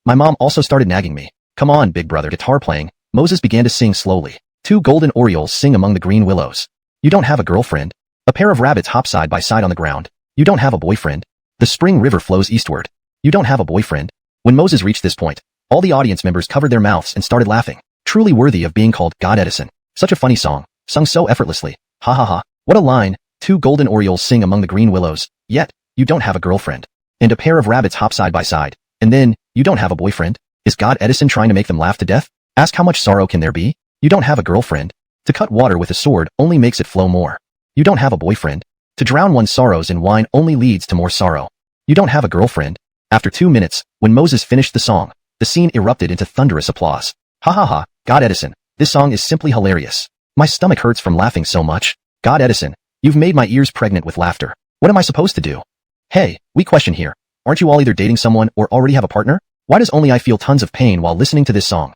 My mom also started nagging me. Come on, big brother. Guitar playing, Moses began to sing slowly. Two golden orioles sing among the green willows. You don't have a girlfriend. A pair of rabbits hop side by side on the ground. You don't have a boyfriend. The spring river flows eastward. You don't have a boyfriend. When Moses reached this point, all the audience members covered their mouths and started laughing. Truly worthy of being called God Edison. Such a funny song, sung so effortlessly. Ha ha ha. What a line. Two golden orioles sing among the green willows, yet, you don't have a girlfriend. And a pair of rabbits hop side by side, and then, you don't have a boyfriend? Is God Edison trying to make them laugh to death? Ask how much sorrow can there be? You don't have a girlfriend. To cut water with a sword only makes it flow more. You don't have a boyfriend. To drown one's sorrows in wine only leads to more sorrow. You don't have a girlfriend. After 2 minutes, when Moses finished the song, the scene erupted into thunderous applause. Ha ha ha, God Edison, this song is simply hilarious. My stomach hurts from laughing so much. God Edison, you've made my ears pregnant with laughter. What am I supposed to do? Hey, we question here. Aren't you all either dating someone or already have a partner? Why does only I feel tons of pain while listening to this song?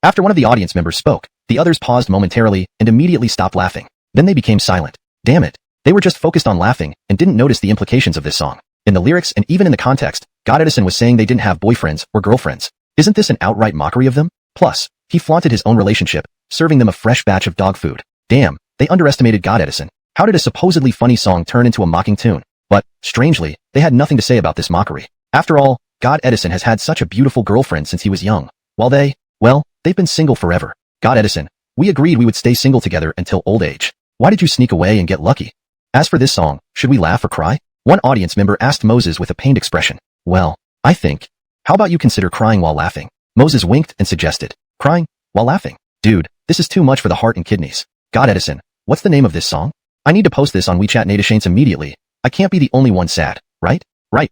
After one of the audience members spoke, the others paused momentarily and immediately stopped laughing. Then they became silent. Damn it. They were just focused on laughing and didn't notice the implications of this song. In the lyrics and even in the context, God Edison was saying they didn't have boyfriends or girlfriends. Isn't this an outright mockery of them? Plus, he flaunted his own relationship, serving them a fresh batch of dog food. Damn, they underestimated God Edison. How did a supposedly funny song turn into a mocking tune? But, strangely, they had nothing to say about this mockery. After all, God Edison has had such a beautiful girlfriend since he was young. While they've been single forever. God Edison, we agreed we would stay single together until old age. Why did you sneak away and get lucky? As for this song, should we laugh or cry? One audience member asked Moses with a pained expression. Well, I think. How about you consider crying while laughing? Moses winked and suggested. Crying while laughing? Dude, this is too much for the heart and kidneys. God Edison, what's the name of this song? I need to post this on WeChat Nationshanes immediately. I can't be the only one sad, right? Right.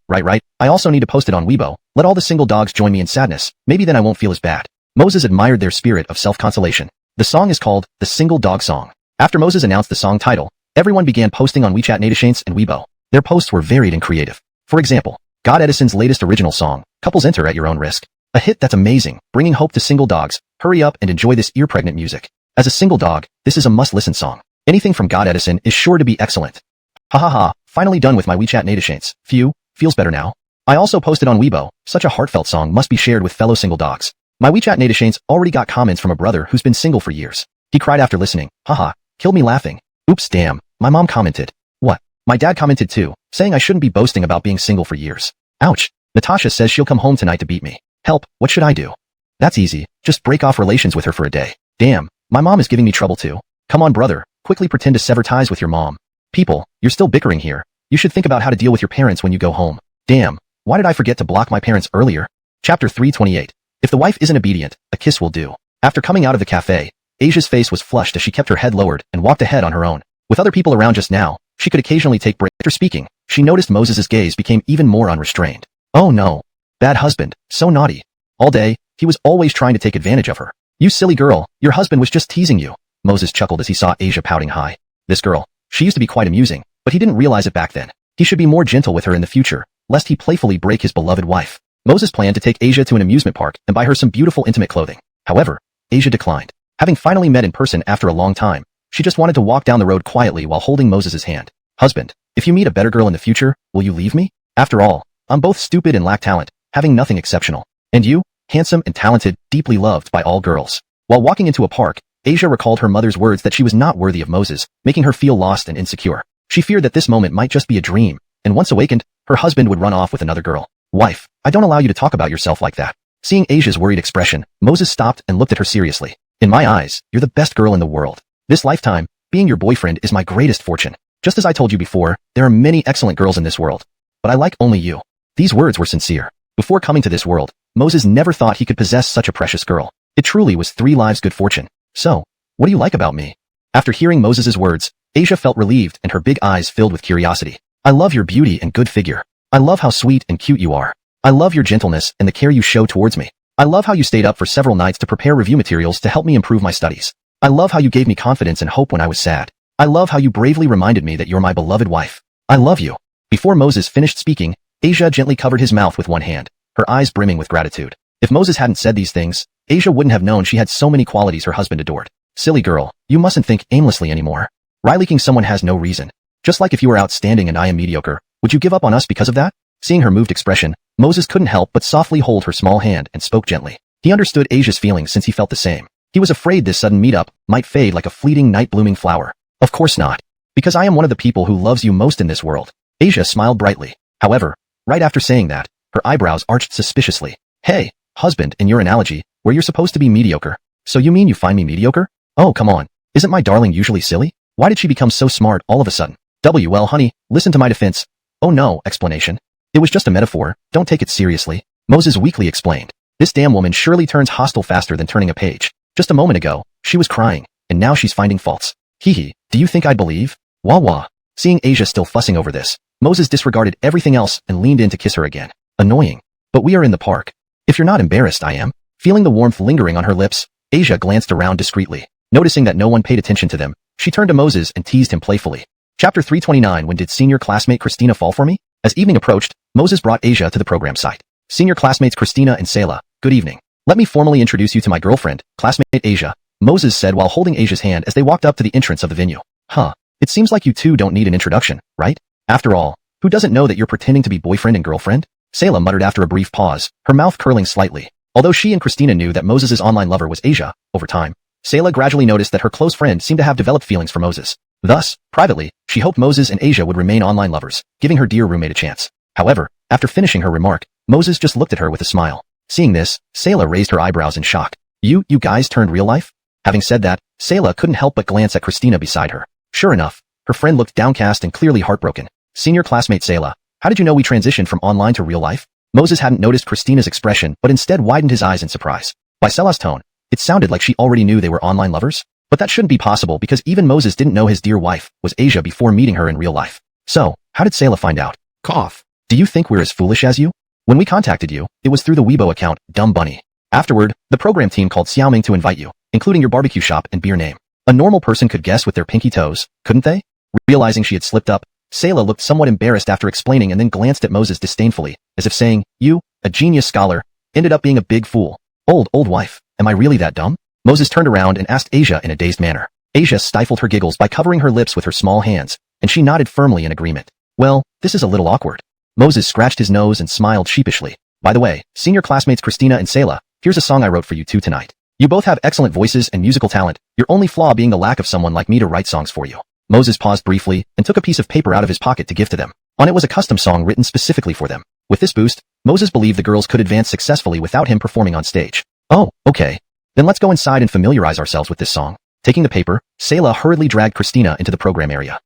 I also need to post it on Weibo. Let all the single dogs join me in sadness. Maybe then I won't feel as bad. Moses admired their spirit of self-consolation. The song is called The Single Dog Song. After Moses announced the song title, everyone began posting on WeChat Nationshanes and Weibo. Their posts were varied and creative. For example, God Edison's latest original song, Couples Enter at Your Own Risk. A hit that's amazing, bringing hope to single dogs. Hurry up and enjoy this ear-pregnant music. As a single dog, this is a must-listen song. Anything from God Edison is sure to be excellent. Ha ha ha, finally done with my WeChat Nationshanes. Phew, feels better now. I also posted on Weibo. Such a heartfelt song must be shared with fellow single dogs. My WeChat Nationshanes already got comments from a brother who's been single for years. He cried after listening. Haha, killed me laughing. Oops, damn. My mom commented. What? My dad commented too, saying I shouldn't be boasting about being single for years. Ouch. Natasha says she'll come home tonight to beat me. Help, what should I do? That's easy. Just break off relations with her for a day. Damn, my mom is giving me trouble too. Come on, brother. Quickly pretend to sever ties with your mom. People, you're still bickering here. You should think about how to deal with your parents when you go home. Damn, why did I forget to block my parents earlier? Chapter 328. If the wife isn't obedient, a kiss will do. After coming out of the cafe, Asia's face was flushed as she kept her head lowered and walked ahead on her own. With other people around just now, she could occasionally take breaks. After speaking, she noticed Moses's gaze became even more unrestrained. Oh no. Bad husband, so naughty. All day, he was always trying to take advantage of her. You silly girl, your husband was just teasing you. Moses chuckled as he saw Asia pouting high. This girl, she used to be quite amusing, but he didn't realize it back then. He should be more gentle with her in the future, lest he playfully break his beloved wife. Moses planned to take Asia to an amusement park and buy her some beautiful intimate clothing. However, Asia declined. Having finally met in person after a long time, she just wanted to walk down the road quietly while holding Moses's hand. Husband, if you meet a better girl in the future, will you leave me? After all, I'm both stupid and lack talent, having nothing exceptional. And you, handsome and talented, deeply loved by all girls. While walking into a park, Asia recalled her mother's words that she was not worthy of Moses, making her feel lost and insecure. She feared that this moment might just be a dream, and once awakened, her husband would run off with another girl. Wife, I don't allow you to talk about yourself like that. Seeing Asia's worried expression, Moses stopped and looked at her seriously. In my eyes, you're the best girl in the world. This lifetime, being your boyfriend is my greatest fortune. Just as I told you before, there are many excellent girls in this world, but I like only you. These words were sincere. Before coming to this world, Moses never thought he could possess such a precious girl. It truly was 3 lives good fortune. So, what do you like about me? After hearing Moses's words, Asia felt relieved and her big eyes filled with curiosity. I love your beauty and good figure. I love how sweet and cute you are. I love your gentleness and the care you show towards me. I love how you stayed up for several nights to prepare review materials to help me improve my studies. I love how you gave me confidence and hope when I was sad. I love how you bravely reminded me that you're my beloved wife. I love you. Before Moses finished speaking, Asia gently covered his mouth with one hand, her eyes brimming with gratitude. If Moses hadn't said these things, Asia wouldn't have known she had so many qualities her husband adored. Silly girl, you mustn't think aimlessly anymore. Liking someone has no reason. Just like if you were outstanding and I am mediocre, would you give up on us because of that? Seeing her moved expression, Moses couldn't help but softly hold her small hand and spoke gently. He understood Asia's feelings since he felt the same. He was afraid this sudden meetup might fade like a fleeting night-blooming flower. Of course not. Because I am one of the people who loves you most in this world. Asia smiled brightly. However, right after saying that, her eyebrows arched suspiciously. Hey, husband, in your analogy, where you're supposed to be mediocre. So you mean you find me mediocre? Oh, come on. Isn't my darling usually silly? Why did she become so smart all of a sudden? Well, honey, listen to my defense. Oh no, explanation. It was just a metaphor, don't take it seriously. Moses weakly explained. This damn woman surely turns hostile faster than turning a page. Just a moment ago, she was crying, and now she's finding faults. Hee, do you think I'd believe? Wah wah. Seeing Asia still fussing over this, Moses disregarded everything else and leaned in to kiss her again. Annoying. But we are in the park. If you're not embarrassed, I am. Feeling the warmth lingering on her lips, Asia glanced around discreetly. Noticing that no one paid attention to them, she turned to Moses and teased him playfully. Chapter 329. When did senior classmate Christina fall for me? As evening approached, Moses brought Asia to the program site. Senior classmates Christina and Sayla, good evening. Let me formally introduce you to my girlfriend, classmate Asia, Moses said while holding Asia's hand as they walked up to the entrance of the venue. Huh. It seems like you two don't need an introduction, right? After all, who doesn't know that you're pretending to be boyfriend and girlfriend? Sayla muttered after a brief pause, her mouth curling slightly. Although she and Christina knew that Moses' online lover was Asia, over time, Sayla gradually noticed that her close friend seemed to have developed feelings for Moses. Thus, privately, she hoped Moses and Asia would remain online lovers, giving her dear roommate a chance. However, after finishing her remark, Moses just looked at her with a smile. Seeing this, Sayla raised her eyebrows in shock. You guys turned real life? Having said that, Sayla couldn't help but glance at Christina beside her. Sure enough, her friend looked downcast and clearly heartbroken. Senior classmate Sayla, how did you know we transitioned from online to real life? Moses hadn't noticed Christina's expression but instead widened his eyes in surprise. By Sayla's tone, it sounded like she already knew they were online lovers. But that shouldn't be possible because even Moses didn't know his dear wife was Asia before meeting her in real life. So, how did Sayla find out? Cough. Do you think we're as foolish as you? When we contacted you, it was through the Weibo account, Dumb Bunny. Afterward, the program team called Xiaoming to invite you, including your barbecue shop and beer name. A normal person could guess with their pinky toes, couldn't they? Realizing she had slipped up, Sayla looked somewhat embarrassed after explaining and then glanced at Moses disdainfully, as if saying, you, a genius scholar, ended up being a big fool. Old wife, am I really that dumb? Moses turned around and asked Asia in a dazed manner. Asia stifled her giggles by covering her lips with her small hands, and she nodded firmly in agreement. Well, this is a little awkward. Moses scratched his nose and smiled sheepishly. By the way, senior classmates Christina and Sayla, here's a song I wrote for you two tonight. You both have excellent voices and musical talent, your only flaw being the lack of someone like me to write songs for you. Moses paused briefly and took a piece of paper out of his pocket to give to them. On it was a custom song written specifically for them. With this boost, Moses believed the girls could advance successfully without him performing on stage. Oh, okay. Then let's go inside and familiarize ourselves with this song. Taking the paper, Sayla hurriedly dragged Christina into the program area.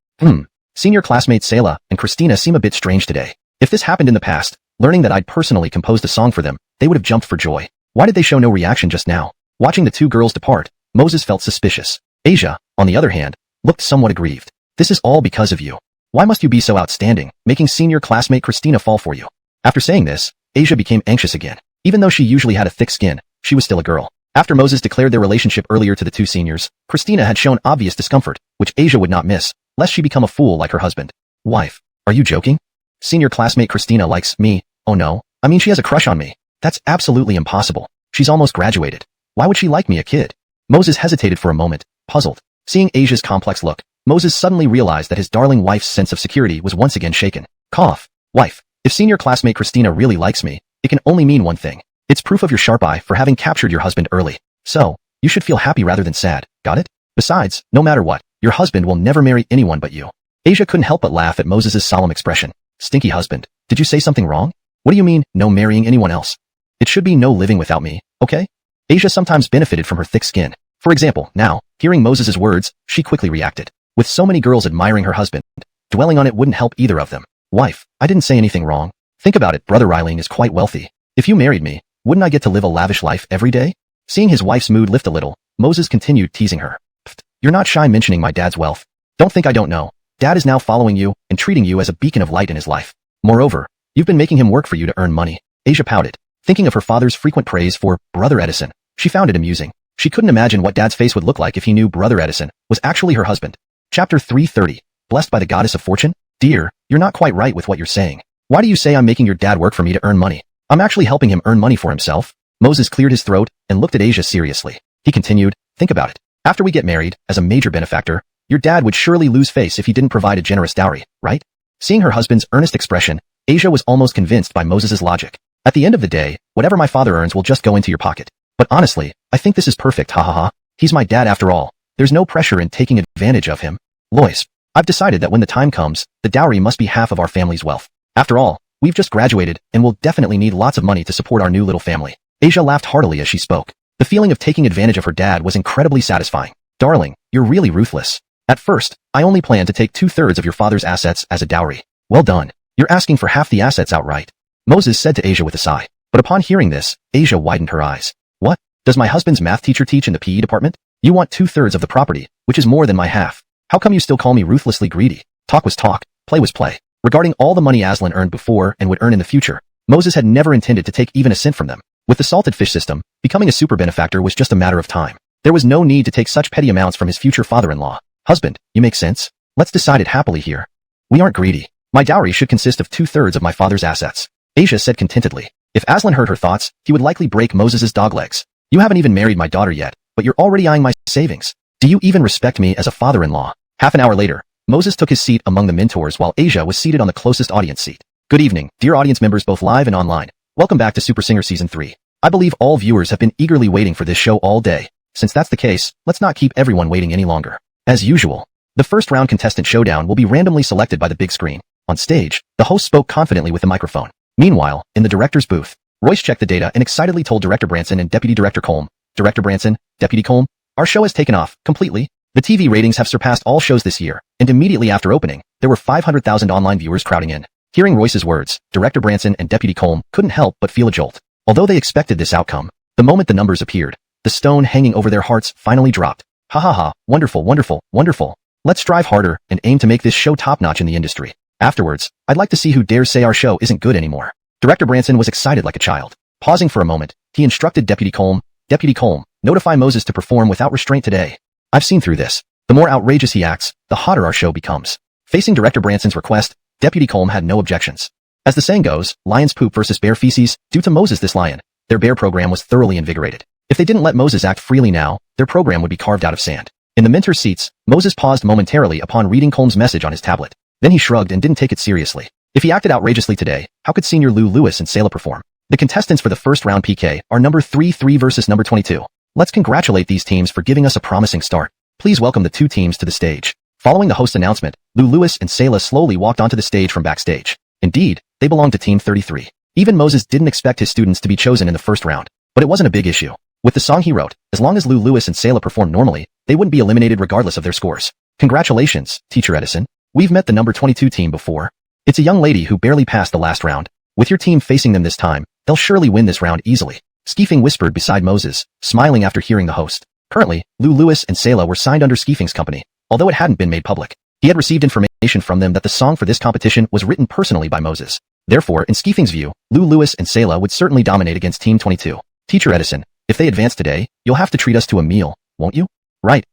Senior classmates Sayla and Christina seem a bit strange today. If this happened in the past, learning that I'd personally composed a song for them, they would have jumped for joy. Why did they show no reaction just now? Watching the two girls depart, Moses felt suspicious. Asia, on the other hand, looked somewhat aggrieved. This is all because of you. Why must you be so outstanding, making senior classmate Christina fall for you? After saying this, Asia became anxious again. Even though she usually had a thick skin, she was still a girl. After Moses declared their relationship earlier to the two seniors, Christina had shown obvious discomfort, which Asia would not miss, lest she become a fool like her husband. Wife, are you joking? Senior classmate Christina likes me. Oh no, I mean she has a crush on me. That's absolutely impossible. She's almost graduated. Why would she like me, a kid? Moses hesitated for a moment, puzzled. Seeing Asia's complex look, Moses suddenly realized that his darling wife's sense of security was once again shaken. Cough. Wife, if senior classmate Christina really likes me, it can only mean one thing. It's proof of your sharp eye for having captured your husband early. So, you should feel happy rather than sad, got it? Besides, no matter what, your husband will never marry anyone but you. Asia couldn't help but laugh at Moses' solemn expression. Stinky husband, did you say something wrong? What do you mean, no marrying anyone else? It should be no living without me, okay? Asia sometimes benefited from her thick skin. For example, now, hearing Moses' words, she quickly reacted. With so many girls admiring her husband, dwelling on it wouldn't help either of them. Wife, I didn't say anything wrong. Think about it, brother Ryling is quite wealthy. If you married me, wouldn't I get to live a lavish life every day? Seeing his wife's mood lift a little, Moses continued teasing her. Pfft, you're not shy mentioning my dad's wealth. Don't think I don't know. Dad is now following you and treating you as a beacon of light in his life. Moreover, you've been making him work for you to earn money. Asia pouted, thinking of her father's frequent praise for Brother Edison. She found it amusing. She couldn't imagine what Dad's face would look like if he knew Brother Edison was actually her husband. Chapter 330. Blessed by the Goddess of Fortune? Dear, you're not quite right with what you're saying. Why do you say I'm making your dad work for me to earn money? I'm actually helping him earn money for himself. Moses cleared his throat and looked at Asia seriously. He continued, think about it. After we get married, as a major benefactor, your dad would surely lose face if he didn't provide a generous dowry, right? Seeing her husband's earnest expression, Asia was almost convinced by Moses' logic. At the end of the day, whatever my father earns will just go into your pocket. But honestly, I think this is perfect, ha ha ha. He's my dad after all. There's no pressure in taking advantage of him. Lois, I've decided that when the time comes, the dowry must be half of our family's wealth. After all, we've just graduated and will definitely need lots of money to support our new little family. Asia laughed heartily as she spoke. The feeling of taking advantage of her dad was incredibly satisfying. Darling, you're really ruthless. At first, I only planned to take 2/3 of your father's assets as a dowry. Well done. You're asking for half the assets outright. Moses said to Asia with a sigh. But upon hearing this, Asia widened her eyes. What? Does my husband's math teacher teach in the PE department? You want 2/3 of the property, which is more than my half. How come you still call me ruthlessly greedy? Talk was talk, play was play. Regarding all the money Aslan earned before and would earn in the future, Moses had never intended to take even a cent from them. With the salted fish system, becoming a super benefactor was just a matter of time. There was no need to take such petty amounts from his future father-in-law. Husband, you make sense? Let's decide it happily here. We aren't greedy. My dowry should consist of 2/3 of my father's assets. Asia said contentedly. If Aslan heard her thoughts, he would likely break Moses's dog legs. You haven't even married my daughter yet, but you're already eyeing my savings. Do you even respect me as a father-in-law? Half an hour later, Moses took his seat among the mentors while Asia was seated on the closest audience seat. Good evening, dear audience members both live and online. Welcome back to Super Singer Season 3. I believe all viewers have been eagerly waiting for this show all day. Since that's the case, let's not keep everyone waiting any longer. As usual, the first round contestant showdown will be randomly selected by the big screen. On stage, the host spoke confidently with the microphone. Meanwhile, in the director's booth, Royce checked the data and excitedly told Director Branson and Deputy Director Colm, Director Branson, Deputy Colm, our show has taken off, completely. The TV ratings have surpassed all shows this year, and immediately after opening, there were 500,000 online viewers crowding in. Hearing Royce's words, Director Branson and Deputy Colm couldn't help but feel a jolt. Although they expected this outcome, the moment the numbers appeared, the stone hanging over their hearts finally dropped. Ha ha ha, wonderful, wonderful, wonderful. Let's strive harder and aim to make this show top-notch in the industry. Afterwards, I'd like to see who dares say our show isn't good anymore. Director Branson was excited like a child. Pausing for a moment, he instructed Deputy Colm, notify Moses to perform without restraint today. I've seen through this. The more outrageous he acts, the hotter our show becomes. Facing Director Branson's request, Deputy Colm had no objections. As the saying goes, lion's poop versus bear feces, due to Moses this lion, their bear program was thoroughly invigorated. If they didn't let Moses act freely now, their program would be carved out of sand. In the mentor seats, Moses paused momentarily upon reading Colm's message on his tablet. Then he shrugged and didn't take it seriously. If he acted outrageously today, how could Senior Lou Lewis and Sayla perform? The contestants for the first round PK are number 3 versus number 22. Let's congratulate these teams for giving us a promising start. Please welcome the two teams to the stage. Following the host's announcement, Lou Lewis and Sayla slowly walked onto the stage from backstage. Indeed, they belonged to Team 33. Even Moses didn't expect his students to be chosen in the first round, but it wasn't a big issue. With the song he wrote, as long as Lou Lewis and Sayla performed normally, they wouldn't be eliminated regardless of their scores. Congratulations, Teacher Edison. We've met the number 22 team before. It's a young lady who barely passed the last round. With your team facing them this time, they'll surely win this round easily. Skeefing whispered beside Moses, smiling after hearing the host. Currently, Lou Lewis and Sayla were signed under Skeefing's company, although it hadn't been made public. He had received information from them that the song for this competition was written personally by Moses. Therefore, in Skeefing's view, Lou Lewis and Sayla would certainly dominate against Team 22. Teacher Edison, if they advance today, you'll have to treat us to a meal, won't you? Right.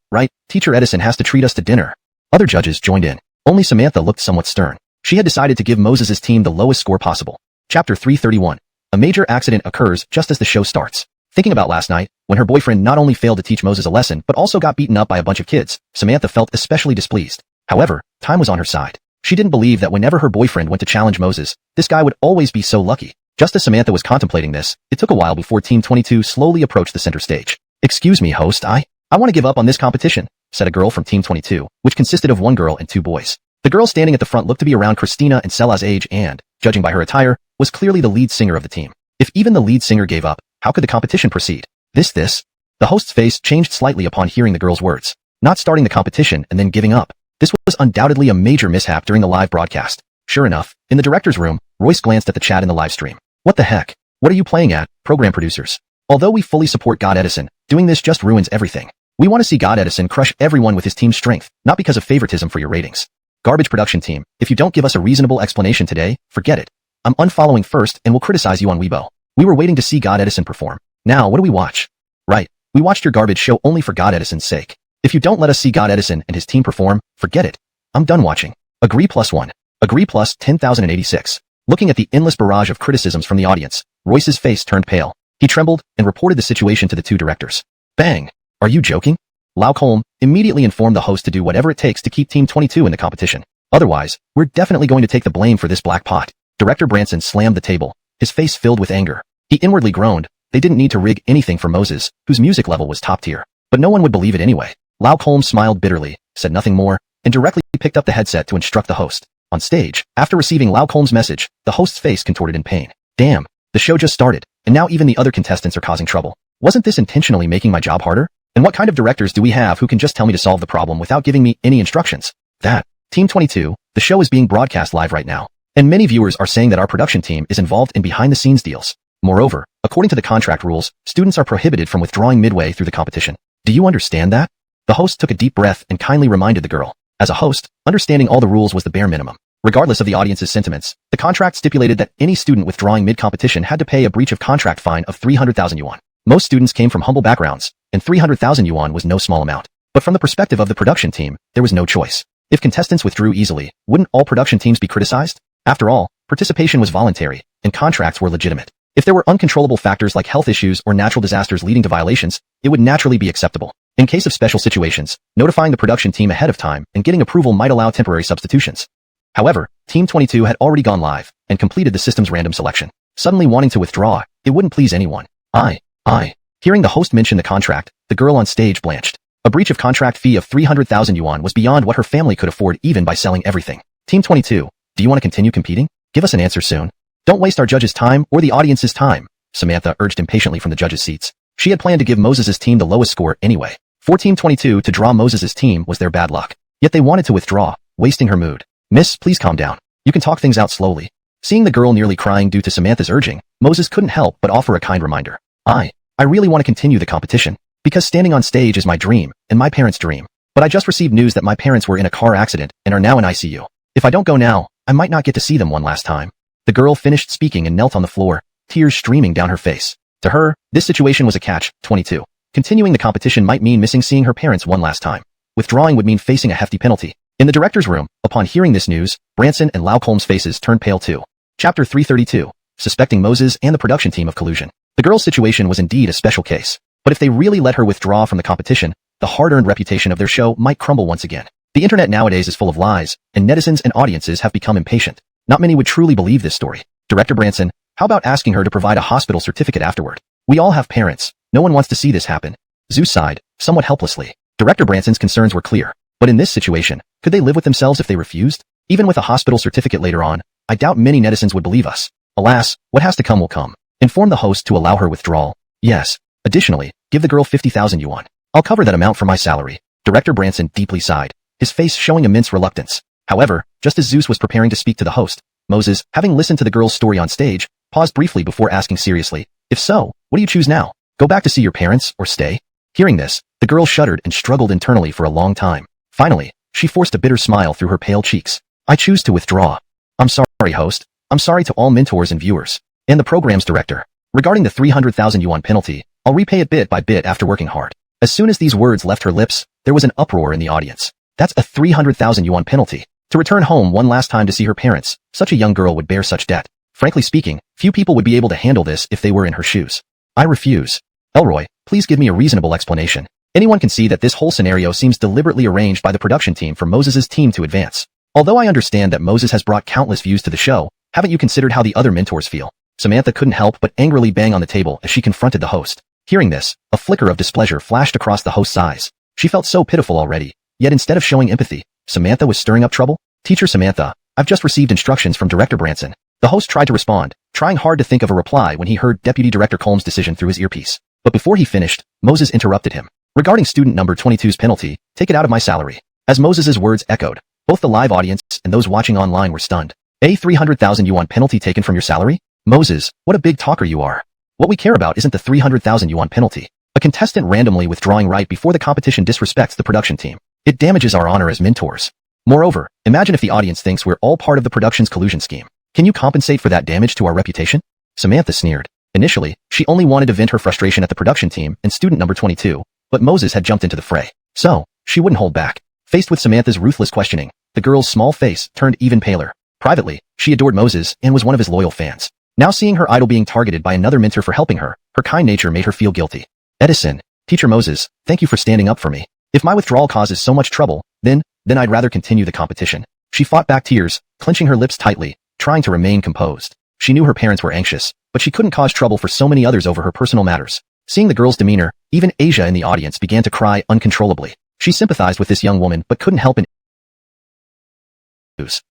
Teacher Edison has to treat us to dinner. Other judges joined in. Only Samantha looked somewhat stern. She had decided to give Moses' team the lowest score possible. Chapter 331. A major accident occurs just as the show starts. Thinking about last night, when her boyfriend not only failed to teach Moses a lesson but also got beaten up by a bunch of kids, Samantha felt especially displeased. However, time was on her side. She didn't believe that whenever her boyfriend went to challenge Moses, this guy would always be so lucky. Just as Samantha was contemplating this, it took a while before Team 22 slowly approached the center stage. Excuse me, host, I want to give up on this competition, said a girl from Team 22, which consisted of one girl and two boys. The girl standing at the front looked to be around Christina and Sela's age and, judging by her attire, was clearly the lead singer of the team. If even the lead singer gave up, how could the competition proceed? This. The host's face changed slightly upon hearing the girl's words. Not starting the competition and then giving up. This was undoubtedly a major mishap during the live broadcast. Sure enough, in the director's room, Royce glanced at the chat in the live stream. What the heck? What are you playing at, program producers? Although we fully support God Edison, doing this just ruins everything. We want to see God Edison crush everyone with his team's strength, not because of favoritism for your ratings. Garbage production team, if you don't give us a reasonable explanation today, forget it. I'm unfollowing first and will criticize you on Weibo. We were waiting to see God Edison perform. Now what do we watch? Right, we watched your garbage show only for God Edison's sake. If you don't let us see God Edison and his team perform, forget it. I'm done watching. Agree +1. Agree plus 10,086. Looking at the endless barrage of criticisms from the audience, Royce's face turned pale. He trembled and reported the situation to the two directors. Bang! Are you joking? Lau Colm immediately informed the host to do whatever it takes to keep Team 22 in the competition. Otherwise, we're definitely going to take the blame for this black pot. Director Branson slammed the table, his face filled with anger. He inwardly groaned. They didn't need to rig anything for Moses, whose music level was top tier. But no one would believe it anyway. Lau Colm smiled bitterly, said nothing more, and directly picked up the headset to instruct the host. On stage, after receiving Lau Colm's message, the host's face contorted in pain. Damn, the show just started, and now even the other contestants are causing trouble. Wasn't this intentionally making my job harder? And what kind of directors do we have who can just tell me to solve the problem without giving me any instructions? Team 22, the show is being broadcast live right now. And many viewers are saying that our production team is involved in behind-the-scenes deals. Moreover, according to the contract rules, students are prohibited from withdrawing midway through the competition. Do you understand that? The host took a deep breath and kindly reminded the girl. As a host, understanding all the rules was the bare minimum. Regardless of the audience's sentiments, the contract stipulated that any student withdrawing mid-competition had to pay a breach of contract fine of 300,000 yuan. Most students came from humble backgrounds, and 300,000 yuan was no small amount. But from the perspective of the production team, there was no choice. If contestants withdrew easily, wouldn't all production teams be criticized? After all, participation was voluntary, and contracts were legitimate. If there were uncontrollable factors like health issues or natural disasters leading to violations, it would naturally be acceptable. In case of special situations, notifying the production team ahead of time and getting approval might allow temporary substitutions. However, Team 22 had already gone live and completed the system's random selection. Suddenly wanting to withdraw, it wouldn't please anyone. Hearing the host mention the contract, the girl on stage blanched. A breach of contract fee of 300,000 yuan was beyond what her family could afford even by selling everything. Team 22, do you want to continue competing? Give us an answer soon. Don't waste our judges' time or the audience's time, Samantha urged impatiently from the judges' seats. She had planned to give Moses' team the lowest score anyway. For Team 22 to draw Moses' team was their bad luck. Yet they wanted to withdraw, wasting her mood. Miss, please calm down. You can talk things out slowly. Seeing the girl nearly crying due to Samantha's urging, Moses couldn't help but offer a kind reminder. I really want to continue the competition, because standing on stage is my dream, and my parents' dream. But I just received news that my parents were in a car accident and are now in ICU. If I don't go now, I might not get to see them one last time. The girl finished speaking and knelt on the floor, tears streaming down her face. To her, this situation was a catch-22. Continuing the competition might mean missing seeing her parents one last time. Withdrawing would mean facing a hefty penalty. In the director's room, upon hearing this news, Branson and Lau Colm's faces turned pale too. Chapter 332, Suspecting Moses and the Production Team of Collusion. The girl's situation was indeed a special case. But if they really let her withdraw from the competition, the hard-earned reputation of their show might crumble once again. The internet nowadays is full of lies, and netizens and audiences have become impatient. Not many would truly believe this story. Director Branson, how about asking her to provide a hospital certificate afterward? We all have parents. No one wants to see this happen. Zeus sighed, somewhat helplessly. Director Branson's concerns were clear. But in this situation, could they live with themselves if they refused? Even with a hospital certificate later on, I doubt many netizens would believe us. Alas, what has to come will come. Inform the host to allow her withdrawal. Yes. Additionally, give the girl 50,000 yuan. I'll cover that amount from my salary. Director Branson deeply sighed, his face showing immense reluctance. However, just as Zeus was preparing to speak to the host, Moses, having listened to the girl's story on stage, paused briefly before asking seriously, if so, what do you choose now? Go back to see your parents or stay? Hearing this, the girl shuddered and struggled internally for a long time. Finally, she forced a bitter smile through her pale cheeks. I choose to withdraw. I'm sorry, host. I'm sorry to all mentors and viewers. And the program's director. Regarding the 300,000 yuan penalty, I'll repay it bit by bit after working hard. As soon as these words left her lips, there was an uproar in the audience. That's a 300,000 yuan penalty. To return home one last time to see her parents, such a young girl would bear such debt. Frankly speaking, few people would be able to handle this if they were in her shoes. I refuse. Elroy, please give me a reasonable explanation. Anyone can see that this whole scenario seems deliberately arranged by the production team for Moses' team to advance. Although I understand that Moses has brought countless views to the show, haven't you considered how the other mentors feel? Samantha couldn't help but angrily bang on the table as she confronted the host. Hearing this, a flicker of displeasure flashed across the host's eyes. She felt so pitiful already, yet instead of showing empathy, Samantha was stirring up trouble? Teacher Samantha, I've just received instructions from Director Branson. The host tried to respond, trying hard to think of a reply when he heard Deputy Director Colm's decision through his earpiece. But before he finished, Moses interrupted him. Regarding student number 22's penalty, take it out of my salary. As Moses' words echoed, both the live audience and those watching online were stunned. A 300,000 yuan penalty taken from your salary? Moses, what a big talker you are. What we care about isn't the 300,000 yuan penalty. A contestant randomly withdrawing right before the competition disrespects the production team. It damages our honor as mentors. Moreover, imagine if the audience thinks we're all part of the production's collusion scheme. Can you compensate for that damage to our reputation? Samantha sneered. Initially, she only wanted to vent her frustration at the production team and student number 22, but Moses had jumped into the fray. So, she wouldn't hold back. Faced with Samantha's ruthless questioning, the girl's small face turned even paler. Privately, she adored Moses and was one of his loyal fans. Now seeing her idol being targeted by another mentor for helping her, her kind nature made her feel guilty. Edison, Teacher Moses, thank you for standing up for me. If my withdrawal causes so much trouble, then I'd rather continue the competition. She fought back tears, clenching her lips tightly, trying to remain composed. She knew her parents were anxious, but she couldn't cause trouble for so many others over her personal matters. Seeing the girl's demeanor, even Asia in the audience began to cry uncontrollably. She sympathized with this young woman but couldn't help it.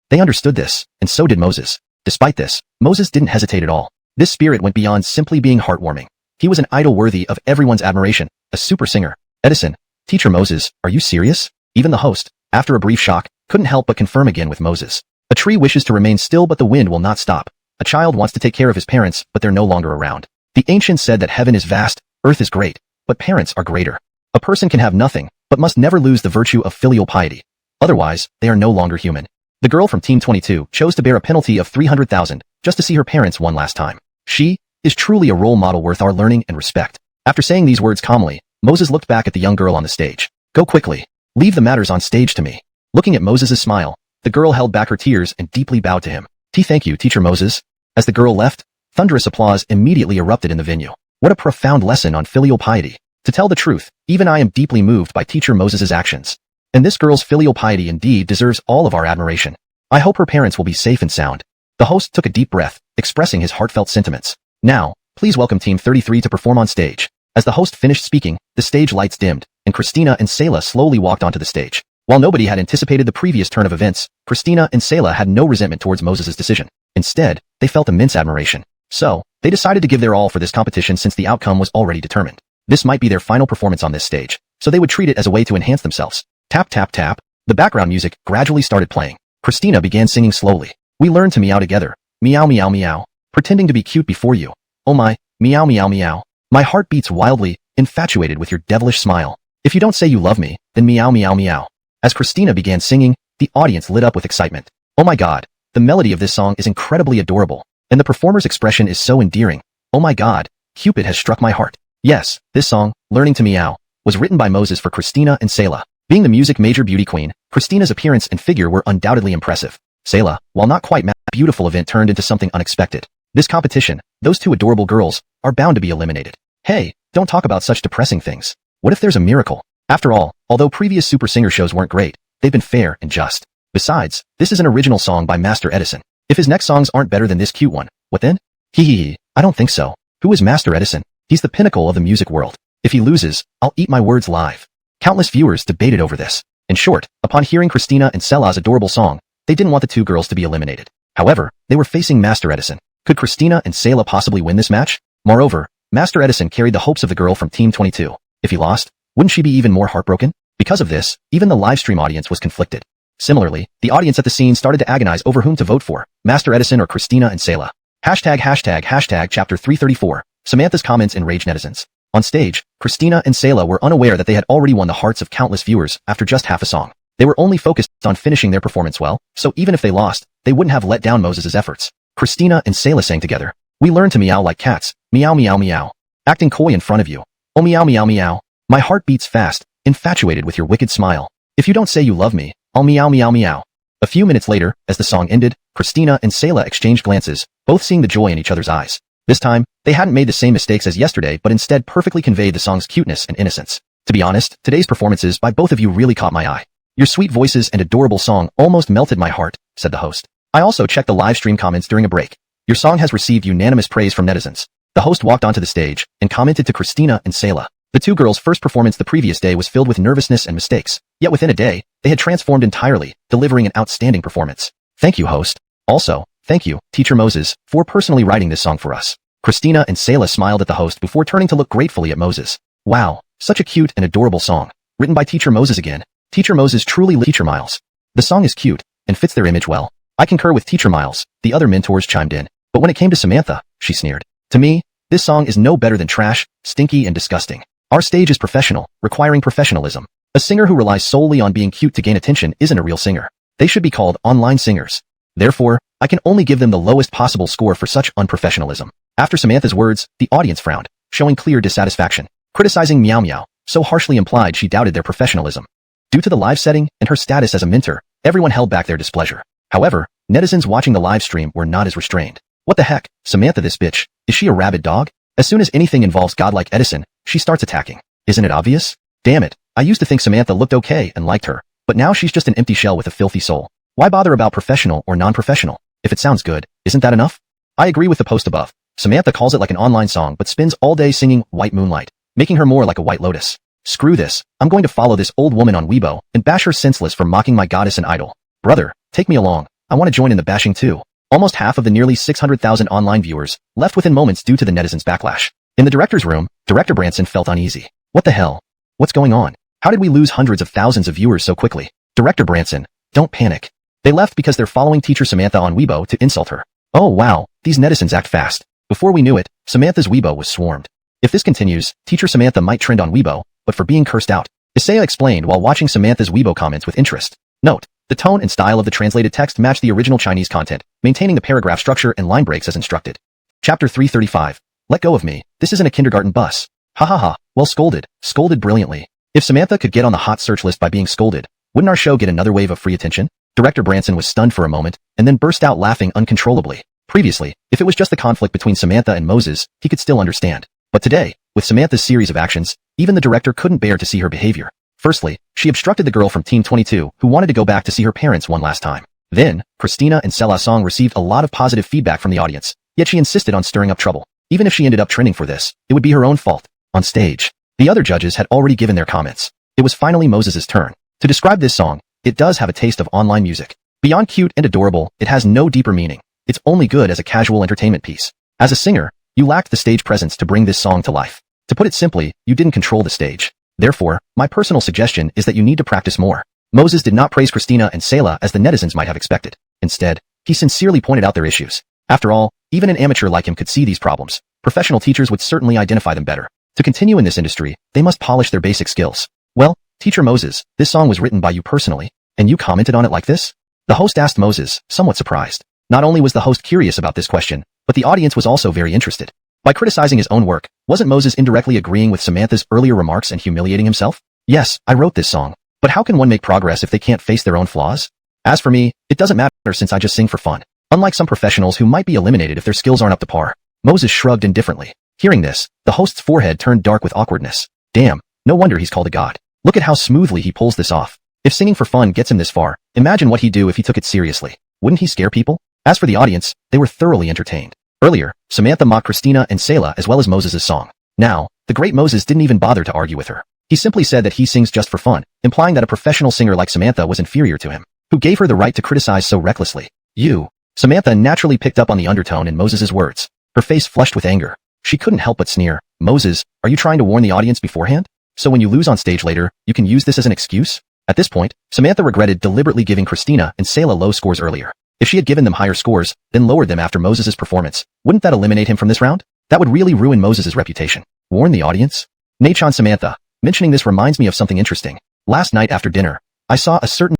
They understood this, and so did Moses. Despite this, Moses didn't hesitate at all. This spirit went beyond simply being heartwarming. He was an idol worthy of everyone's admiration, a super singer. Edison, Teacher Moses, are you serious? Even the host, after a brief shock, couldn't help but confirm again with Moses. A tree wishes to remain still but the wind will not stop. A child wants to take care of his parents but they're no longer around. The ancients said that heaven is vast, earth is great, but parents are greater. A person can have nothing, but must never lose the virtue of filial piety. Otherwise, they are no longer human. The girl from Team 22 chose to bear a penalty of 300,000 just to see her parents one last time. She is truly a role model worth our learning and respect. After saying these words calmly, Moses looked back at the young girl on the stage. Go quickly. Leave the matters on stage to me. Looking at Moses' smile, the girl held back her tears and deeply bowed to him. Thank you, Teacher Moses. As the girl left, Thunderous applause immediately erupted in the venue. What a profound lesson on filial piety. To tell the truth, even I am deeply moved by teacher Moses's actions. And this girl's filial piety indeed deserves all of our admiration. I hope her parents will be safe and sound. The host took a deep breath, expressing his heartfelt sentiments. Now, please welcome Team 33 to perform on stage. As the host finished speaking, the stage lights dimmed, and Christina and Selah slowly walked onto the stage. While nobody had anticipated the previous turn of events, Christina and Selah had no resentment towards Moses's decision. Instead, they felt immense admiration. So, they decided to give their all for this competition since the outcome was already determined. This might be their final performance on this stage, so they would treat it as a way to enhance themselves. Tap tap tap. The background music gradually started playing. Christina began singing slowly. We learned to meow together. Meow meow meow. Pretending to be cute before you. Oh my, meow meow meow. My heart beats wildly, infatuated with your devilish smile. If you don't say you love me, then meow meow meow. As Christina began singing, the audience lit up with excitement. Oh my god, the melody of this song is incredibly adorable, and the performer's expression is so endearing. Oh my god, Cupid has struck my heart. Yes, this song, Learning to Meow, was written by Moses for Christina and Selah. Being the music major beauty queen, Christina's appearance and figure were undoubtedly impressive. Selah, while not quite a beautiful event turned into something unexpected. This competition, those two adorable girls, are bound to be eliminated. Hey, don't talk about such depressing things. What if there's a miracle? After all, although previous Super Singer shows weren't great, they've been fair and just. Besides, this is an original song by Master Edison. If his next songs aren't better than this cute one, what then? Hee, I don't think so. Who is Master Edison? He's the pinnacle of the music world. If he loses, I'll eat my words live. Countless viewers debated over this. In short, upon hearing Christina and Selah's adorable song, they didn't want the two girls to be eliminated. However, they were facing Master Edison. Could Christina and Selah possibly win this match? Moreover, Master Edison carried the hopes of the girl from Team 22. If he lost, wouldn't she be even more heartbroken? Because of this, even the livestream audience was conflicted. Similarly, the audience at the scene started to agonize over whom to vote for, Master Edison or Christina and Selah. Hashtag chapter 334. Samantha's comments enraged netizens. On stage, Christina and Selah were unaware that they had already won the hearts of countless viewers after just half a song. They were only focused on finishing their performance well, so even if they lost, they wouldn't have let down Moses's efforts. Christina and Selah sang together. We learned to meow like cats. Meow meow meow. Acting coy in front of you. Oh meow meow meow. My heart beats fast, infatuated with your wicked smile. If you don't say you love me, I'll meow meow meow. A few minutes later, as the song ended, Christina and Selah exchanged glances, both seeing the joy in each other's eyes. This time, they hadn't made the same mistakes as yesterday but instead perfectly conveyed the song's cuteness and innocence. To be honest, today's performances by both of you really caught my eye. Your sweet voices and adorable song almost melted my heart, said the host. I also checked the live stream comments during a break. Your song has received unanimous praise from netizens. The host walked onto the stage and commented to Christina and Selah. The two girls' first performance the previous day was filled with nervousness and mistakes, yet within a day, they had transformed entirely, delivering an outstanding performance. Thank you, host. Also, thank you, Teacher Moses, for personally writing this song for us. Christina and Selah smiled at the host before turning to look gratefully at Moses. Wow, such a cute and adorable song. Written by Teacher Moses again. Teacher Moses truly Teacher Miles. The song is cute, and fits their image well. I concur with Teacher Miles, the other mentors chimed in. But when it came to Samantha, she sneered. To me, this song is no better than trash, stinky and disgusting. Our stage is professional, requiring professionalism. A singer who relies solely on being cute to gain attention isn't a real singer. They should be called online singers. Therefore, I can only give them the lowest possible score for such unprofessionalism. After Samantha's words, the audience frowned, showing clear dissatisfaction. Criticizing Meow Meow so harshly implied she doubted their professionalism. Due to the live setting and her status as a mentor, everyone held back their displeasure. However, netizens watching the live stream were not as restrained. What the heck, Samantha this bitch, is she a rabid dog? As soon as anything involves godlike Edison, she starts attacking. Isn't it obvious? Damn it, I used to think Samantha looked okay and liked her, but now she's just an empty shell with a filthy soul. Why bother about professional or non-professional? If it sounds good, isn't that enough? I agree with the post above. Samantha calls it like an online song but spends all day singing White Moonlight, making her more like a white lotus. Screw this, I'm going to follow this old woman on Weibo and bash her senseless for mocking my goddess and idol. Brother, take me along, I want to join in the bashing too. Almost half of the nearly 600,000 online viewers left within moments due to the netizens' backlash. In the director's room, Director Branson felt uneasy. What the hell? What's going on? How did we lose hundreds of thousands of viewers so quickly? Director Branson, don't panic. They left because they're following teacher Samantha on Weibo to insult her. Oh wow, these netizens act fast. Before we knew it, Samantha's Weibo was swarmed. If this continues, teacher Samantha might trend on Weibo, but for being cursed out. Isaiah explained while watching Samantha's Weibo comments with interest. Note, the tone and style of the translated text match the original Chinese content, maintaining the paragraph structure and line breaks as instructed. Chapter 335. Let go of me, this isn't a kindergarten bus. Ha ha ha, well scolded brilliantly. If Samantha could get on the hot search list by being scolded, wouldn't our show get another wave of free attention? Director Branson was stunned for a moment, and then burst out laughing uncontrollably. Previously, if it was just the conflict between Samantha and Moses, he could still understand. But today, with Samantha's series of actions, even the director couldn't bear to see her behavior. Firstly, she obstructed the girl from Team 22 who wanted to go back to see her parents one last time. Then, Christina and Sela Song received a lot of positive feedback from the audience, yet she insisted on stirring up trouble. Even if she ended up trending for this, it would be her own fault. On stage, the other judges had already given their comments. It was finally Moses' turn. To describe this song, it does have a taste of online music. Beyond cute and adorable, it has no deeper meaning. It's only good as a casual entertainment piece. As a singer, you lacked the stage presence to bring this song to life. To put it simply, you didn't control the stage. Therefore, my personal suggestion is that you need to practice more. Moses did not praise Christina and Sela as the netizens might have expected. Instead, he sincerely pointed out their issues. After all, even an amateur like him could see these problems. Professional teachers would certainly identify them better. To continue in this industry, they must polish their basic skills. Well, Teacher Moses, this song was written by you personally, and you commented on it like this? The host asked Moses, somewhat surprised. Not only was the host curious about this question, but the audience was also very interested. By criticizing his own work, wasn't Moses indirectly agreeing with Samantha's earlier remarks and humiliating himself? Yes, I wrote this song. But how can one make progress if they can't face their own flaws? As for me, it doesn't matter since I just sing for fun. Unlike some professionals who might be eliminated if their skills aren't up to par. Moses shrugged indifferently. Hearing this, the host's forehead turned dark with awkwardness. Damn, no wonder he's called a god. Look at how smoothly he pulls this off. If singing for fun gets him this far, imagine what he'd do if he took it seriously. Wouldn't he scare people? As for the audience, they were thoroughly entertained. Earlier, Samantha mocked Christina and Sela as well as Moses' song. Now, the great Moses didn't even bother to argue with her. He simply said that he sings just for fun, implying that a professional singer like Samantha was inferior to him. Who gave her the right to criticize so recklessly? You. Samantha naturally picked up on the undertone in Moses' words. Her face flushed with anger. She couldn't help but sneer. Moses, are you trying to warn the audience beforehand? So when you lose on stage later, you can use this as an excuse? At this point, Samantha regretted deliberately giving Christina and Sela low scores earlier. If she had given them higher scores, then lowered them after Moses' performance, wouldn't that eliminate him from this round? That would really ruin Moses' reputation. Warn the audience? Nachon Samantha, mentioning this reminds me of something interesting. Last night after dinner, I saw a certain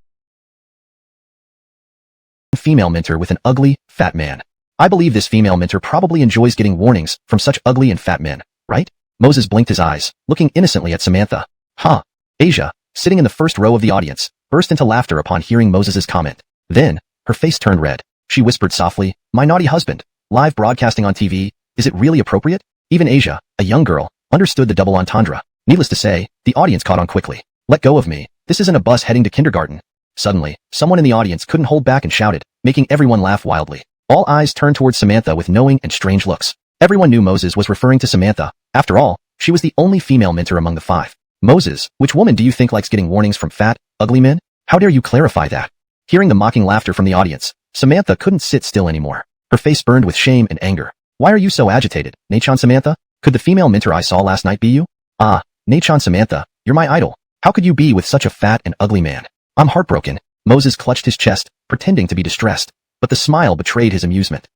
female mentor with an ugly, fat man. I believe this female mentor probably enjoys getting warnings from such ugly and fat men, right? Moses blinked his eyes, looking innocently at Samantha. Huh. Asia, sitting in the first row of the audience, burst into laughter upon hearing Moses' comment. Then, her face turned red. She whispered softly, my naughty husband, live broadcasting on TV, is it really appropriate? Even Asia, a young girl, understood the double entendre. Needless to say, the audience caught on quickly. Let go of me, this isn't a bus heading to kindergarten. Suddenly, someone in the audience couldn't hold back and shouted, making everyone laugh wildly. All eyes turned towards Samantha with knowing and strange looks. Everyone knew Moses was referring to Samantha. After all, she was the only female mentor among the five. Moses, which woman do you think likes getting warnings from fat, ugly men? How dare you clarify that? Hearing the mocking laughter from the audience, Samantha couldn't sit still anymore. Her face burned with shame and anger. Why are you so agitated, Nachon Samantha? Could the female mentor I saw last night be you? Ah, Nachon Samantha, you're my idol. How could you be with such a fat and ugly man? I'm heartbroken. Moses clutched his chest, pretending to be distressed. But the smile betrayed his amusement.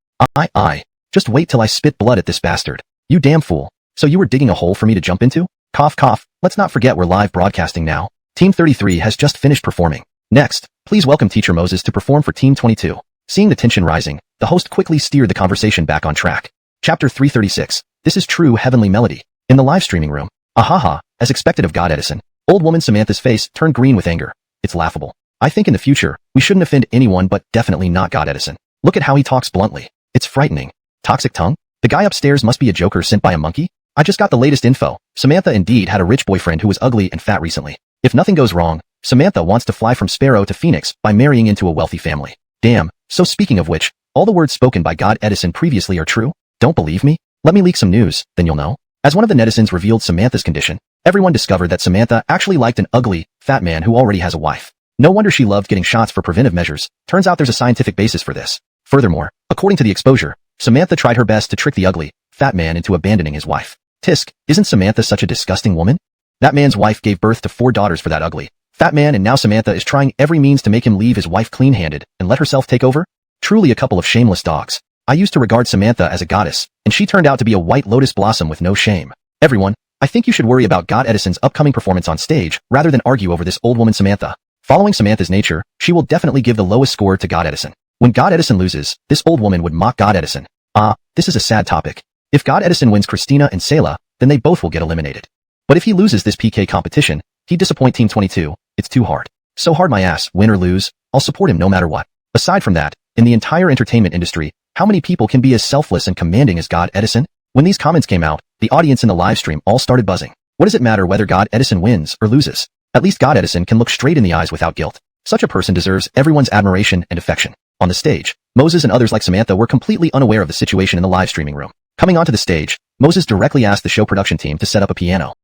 Just wait till I spit blood at this bastard. You damn fool. So you were digging a hole for me to jump into? Cough cough, let's not forget we're live broadcasting now. Team 33 has just finished performing. Next, please welcome Teacher Moses to perform for Team 22. Seeing the tension rising, the host quickly steered the conversation back on track. Chapter 336. This is true heavenly melody. In the live streaming room. Ahaha, as expected of God Edison. Old woman Samantha's face turned green with anger. It's laughable. I think in the future, we shouldn't offend anyone but definitely not God Edison. Look at how he talks bluntly. It's frightening. Toxic tongue? The guy upstairs must be a joker sent by a monkey? I just got the latest info. Samantha indeed had a rich boyfriend who was ugly and fat recently. If nothing goes wrong, Samantha wants to fly from Sparrow to Phoenix by marrying into a wealthy family. Damn, so speaking of which, all the words spoken by God Edison previously are true? Don't believe me? Let me leak some news, then you'll know. As one of the netizens revealed Samantha's condition, everyone discovered that Samantha actually liked an ugly, fat man who already has a wife. No wonder she loved getting shots for preventive measures. Turns out there's a scientific basis for this. Furthermore, according to the exposure, Samantha tried her best to trick the ugly, fat man into abandoning his wife. Tisk, isn't Samantha such a disgusting woman? That man's wife gave birth to 4 daughters for that ugly, fat man, and now Samantha is trying every means to make him leave his wife clean-handed and let herself take over? Truly a couple of shameless dogs. I used to regard Samantha as a goddess, and she turned out to be a white lotus blossom with no shame. Everyone, I think you should worry about God Edison's upcoming performance on stage rather than argue over this old woman Samantha. Following Samantha's nature, she will definitely give the lowest score to God Edison. When God Edison loses, this old woman would mock God Edison. This is a sad topic. If God Edison wins Christina and Sela, then they both will get eliminated. But if he loses this PK competition, he'd disappoint Team 22. It's too hard. So hard my ass, win or lose, I'll support him no matter what. Aside from that, in the entire entertainment industry, How many people can be as selfless and commanding as God Edison? When these comments came out, the audience in the live stream all started buzzing. What does it matter whether God Edison wins or loses? At least God Edison can look straight in the eyes without guilt. Such a person deserves everyone's admiration and affection. On the stage, Moses and others like Samantha were completely unaware of the situation in the live streaming room. Coming onto the stage, Moses directly asked the show production team to set up a piano.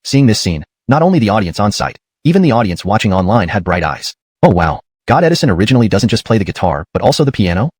Seeing this scene, not only the audience on site, even the audience watching online had bright eyes. Oh wow, God Edison originally doesn't just play the guitar, but also the piano?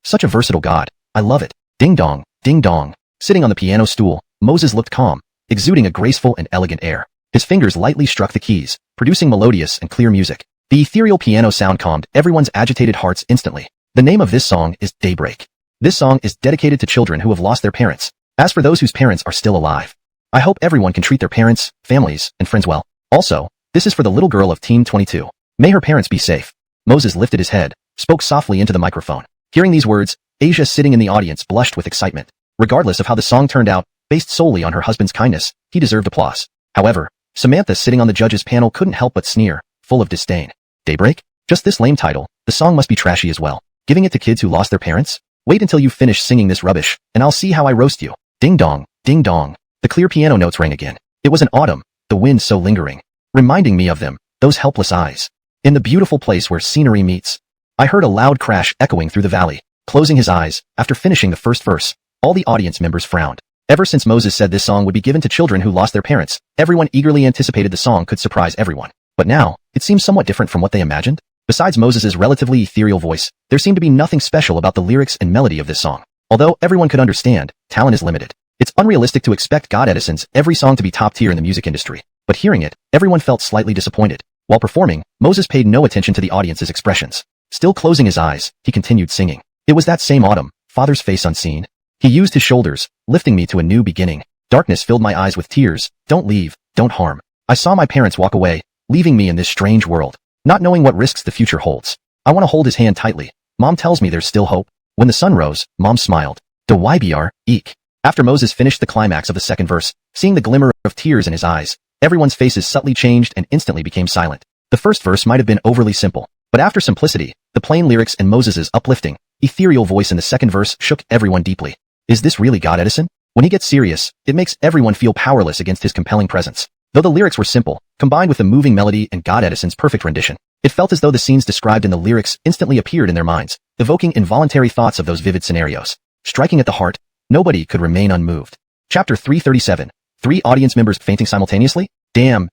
Such a versatile God. I love it. Ding dong, ding dong. Sitting on the piano stool, Moses looked calm, exuding a graceful and elegant air. His fingers lightly struck the keys, producing melodious and clear music. The ethereal piano sound calmed everyone's agitated hearts instantly. The name of this song is Daybreak. This song is dedicated to children who have lost their parents. As for those whose parents are still alive, I hope everyone can treat their parents, families, and friends well. Also, this is for the little girl of Team 22. May her parents be safe. Moses lifted his head, spoke softly into the microphone. Hearing these words, Asia sitting in the audience blushed with excitement. Regardless of how the song turned out, based solely on her husband's kindness, he deserved applause. However, Samantha sitting on the judges' panel couldn't help but sneer, full of disdain. Daybreak? Just this lame title. The song must be trashy as well. Giving it to kids who lost their parents? Wait until you finish singing this rubbish, and I'll see how I roast you. Ding dong, ding dong. The clear piano notes rang again. It was an autumn, the wind so lingering, reminding me of them, those helpless eyes. In the beautiful place where scenery meets. I heard a loud crash echoing through the valley. Closing his eyes, after finishing the first verse, all the audience members frowned. Ever since Moses said this song would be given to children who lost their parents, everyone eagerly anticipated the song could surprise everyone. But now, it seems somewhat different from what they imagined. Besides Moses's relatively ethereal voice, there seemed to be nothing special about the lyrics and melody of this song. Although everyone could understand, talent is limited. It's unrealistic to expect God Edison's every song to be top tier in the music industry. But hearing it, everyone felt slightly disappointed. While performing, Moses paid no attention to the audience's expressions. Still closing his eyes, he continued singing. It was that same autumn, Father's face unseen. He used his shoulders, lifting me to a new beginning. Darkness filled my eyes with tears. Don't leave, don't harm. I saw my parents walk away, leaving me in this strange world, not knowing what risks the future holds. I want to hold his hand tightly. Mom tells me there's still hope. When the sun rose, Mom smiled. DYBR, eek. After Moses finished the climax of the second verse, seeing the glimmer of tears in his eyes, everyone's faces subtly changed and instantly became silent. The first verse might have been overly simple, but after simplicity, the plain lyrics and Moses's uplifting, ethereal voice in the second verse shook everyone deeply. Is this really God Edison? When he gets serious, it makes everyone feel powerless against his compelling presence. Though the lyrics were simple, combined with the moving melody and God Edison's perfect rendition, it felt as though the scenes described in the lyrics instantly appeared in their minds, evoking involuntary thoughts of those vivid scenarios. Striking at the heart, nobody could remain unmoved. Chapter 337. 3 audience members fainting simultaneously? Damn.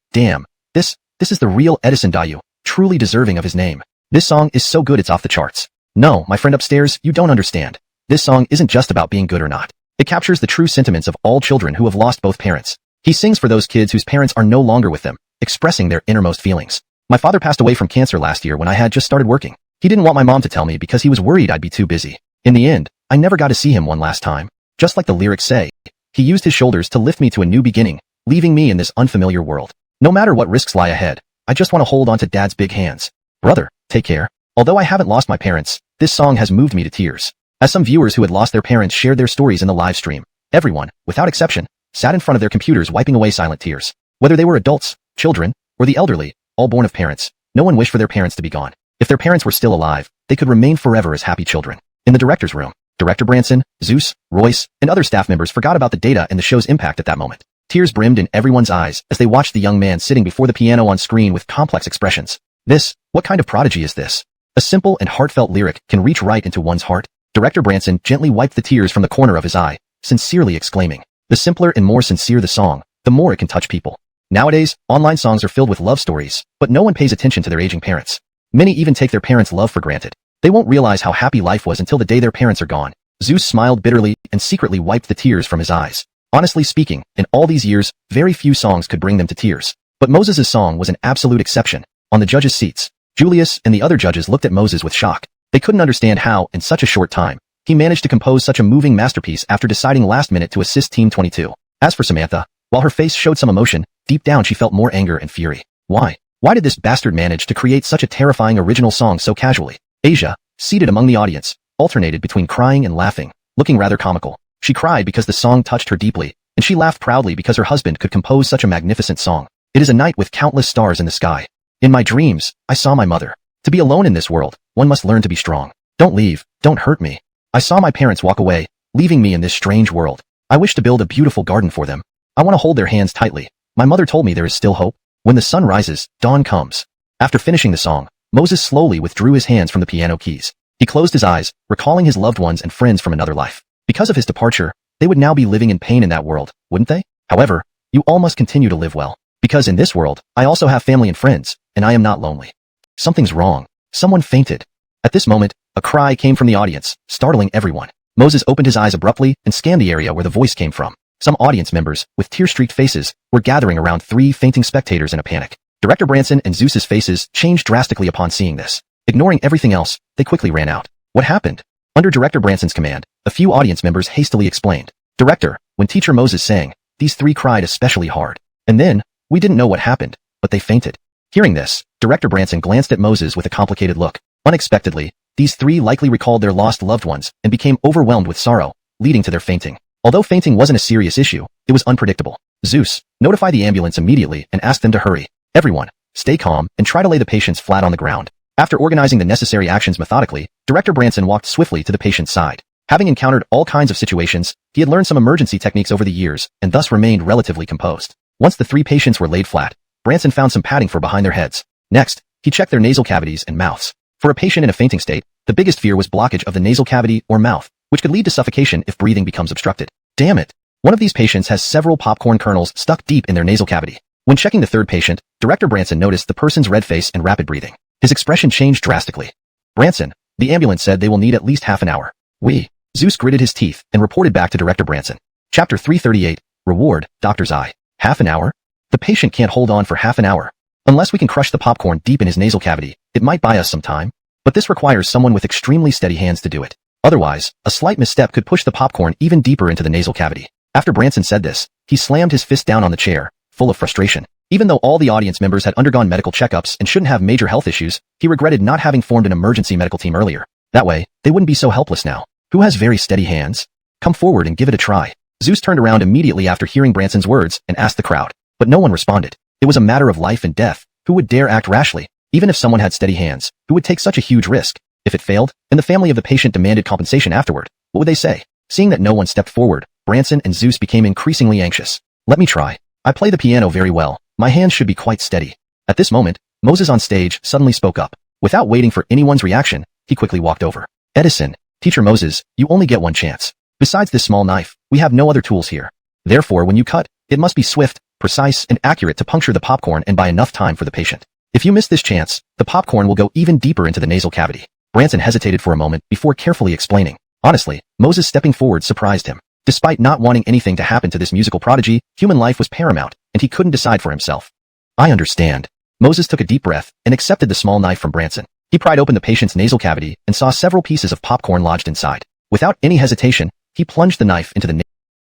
This is the real Edison Dayu, truly deserving of his name. This song is so good it's off the charts. No, my friend upstairs, you don't understand. This song isn't just about being good or not. It captures the true sentiments of all children who have lost both parents. He sings for those kids whose parents are no longer with them, expressing their innermost feelings. My father passed away from cancer last year when I had just started working. He didn't want my mom to tell me because he was worried I'd be too busy. In the end, I never got to see him one last time. Just like the lyrics say, he used his shoulders to lift me to a new beginning, leaving me in this unfamiliar world. No matter what risks lie ahead, I just want to hold on to Dad's big hands. Brother, take care. Although I haven't lost my parents, this song has moved me to tears. As some viewers who had lost their parents shared their stories in the live stream, everyone, without exception, sat in front of their computers wiping away silent tears. Whether they were adults, children, or the elderly, all born of parents, no one wished for their parents to be gone. If their parents were still alive, they could remain forever as happy children. In the director's room, Director Branson, Zeus, Royce, and other staff members forgot about the data and the show's impact at that moment. Tears brimmed in everyone's eyes as they watched the young man sitting before the piano on screen with complex expressions. What kind of prodigy is this? A simple and heartfelt lyric can reach right into one's heart. Director Branson gently wiped the tears from the corner of his eye, sincerely exclaiming, the simpler and more sincere the song, the more it can touch people. Nowadays, online songs are filled with love stories, but no one pays attention to their aging parents. Many even take their parents' love for granted. They won't realize how happy life was until the day their parents are gone. Zeus smiled bitterly and secretly wiped the tears from his eyes. Honestly speaking, in all these years, very few songs could bring them to tears. But Moses' song was an absolute exception. On the judges' seats, Julius and the other judges looked at Moses with shock. They couldn't understand how, in such a short time, he managed to compose such a moving masterpiece after deciding last minute to assist Team 22. As for Samantha, while her face showed some emotion, deep down she felt more anger and fury. Why? Why did this bastard manage to create such a terrifying original song so casually? Asia, seated among the audience, alternated between crying and laughing, looking rather comical. She cried because the song touched her deeply, and she laughed proudly because her husband could compose such a magnificent song. It is a night with countless stars in the sky. In my dreams, I saw my mother. To be alone in this world, one must learn to be strong. Don't leave, don't hurt me. I saw my parents walk away, leaving me in this strange world. I wish to build a beautiful garden for them. I want to hold their hands tightly. My mother told me there is still hope. When the sun rises, dawn comes. After finishing the song, Moses slowly withdrew his hands from the piano keys. He closed his eyes, recalling his loved ones and friends from another life. Because of his departure, they would now be living in pain in that world, wouldn't they? However, you all must continue to live well. Because in this world, I also have family and friends, and I am not lonely. Something's wrong. Someone fainted. At this moment, a cry came from the audience, startling everyone. Moses opened his eyes abruptly and scanned the area where the voice came from. Some audience members, with tear-streaked faces, were gathering around 3 fainting spectators in a panic. Director Branson and Zeus's faces changed drastically upon seeing this. Ignoring everything else, they quickly ran out. What happened? Under Director Branson's command, a few audience members hastily explained. Director, when Teacher Moses sang, these 3 cried especially hard. And then, we didn't know what happened, but they fainted. Hearing this, Director Branson glanced at Moses with a complicated look. Unexpectedly, these 3 likely recalled their lost loved ones and became overwhelmed with sorrow, leading to their fainting. Although fainting wasn't a serious issue, it was unpredictable. Zeus, notify the ambulance immediately and ask them to hurry. Everyone, stay calm and try to lay the patients flat on the ground. After organizing the necessary actions methodically, Director Branson walked swiftly to the patient's side. Having encountered all kinds of situations, he had learned some emergency techniques over the years and thus remained relatively composed. Once the 3 patients were laid flat, Branson found some padding for behind their heads. Next, he checked their nasal cavities and mouths. For a patient in a fainting state, the biggest fear was blockage of the nasal cavity or mouth, which could lead to suffocation if breathing becomes obstructed. Damn it! One of these patients has several popcorn kernels stuck deep in their nasal cavity. When checking the 3rd patient, Director Branson noticed the person's red face and rapid breathing. His expression changed drastically. Branson, the ambulance said they will need at least half an hour. Zeus gritted his teeth and reported back to Director Branson. Chapter 338, Reward, Doctor's Eye. Half an hour? The patient can't hold on for half an hour. Unless we can crush the popcorn deep in his nasal cavity, it might buy us some time. But this requires someone with extremely steady hands to do it. Otherwise, a slight misstep could push the popcorn even deeper into the nasal cavity. After Branson said this, he slammed his fist down on the chair, full of frustration. Even though all the audience members had undergone medical checkups and shouldn't have major health issues, he regretted not having formed an emergency medical team earlier. That way, they wouldn't be so helpless now. Who has very steady hands? Come forward and give it a try. Zeus turned around immediately after hearing Branson's words and asked the crowd. But no one responded. It was a matter of life and death. Who would dare act rashly? Even if someone had steady hands, who would take such a huge risk? If it failed, and the family of the patient demanded compensation afterward, what would they say? Seeing that no one stepped forward, Branson and Zeus became increasingly anxious. Let me try. I play the piano very well. My hands should be quite steady. At this moment, Moses on stage suddenly spoke up. Without waiting for anyone's reaction, he quickly walked over. Edison, Teacher Moses, you only get one chance. Besides this small knife, we have no other tools here. Therefore, when you cut, it must be swift, precise, and accurate to puncture the popcorn and buy enough time for the patient. If you miss this chance, the popcorn will go even deeper into the nasal cavity. Branson hesitated for a moment before carefully explaining. Honestly, Moses stepping forward surprised him. Despite not wanting anything to happen to this musical prodigy, human life was paramount, and he couldn't decide for himself. I understand. Moses took a deep breath and accepted the small knife from Branson. He pried open the patient's nasal cavity and saw several pieces of popcorn lodged inside. Without any hesitation, he plunged the knife into the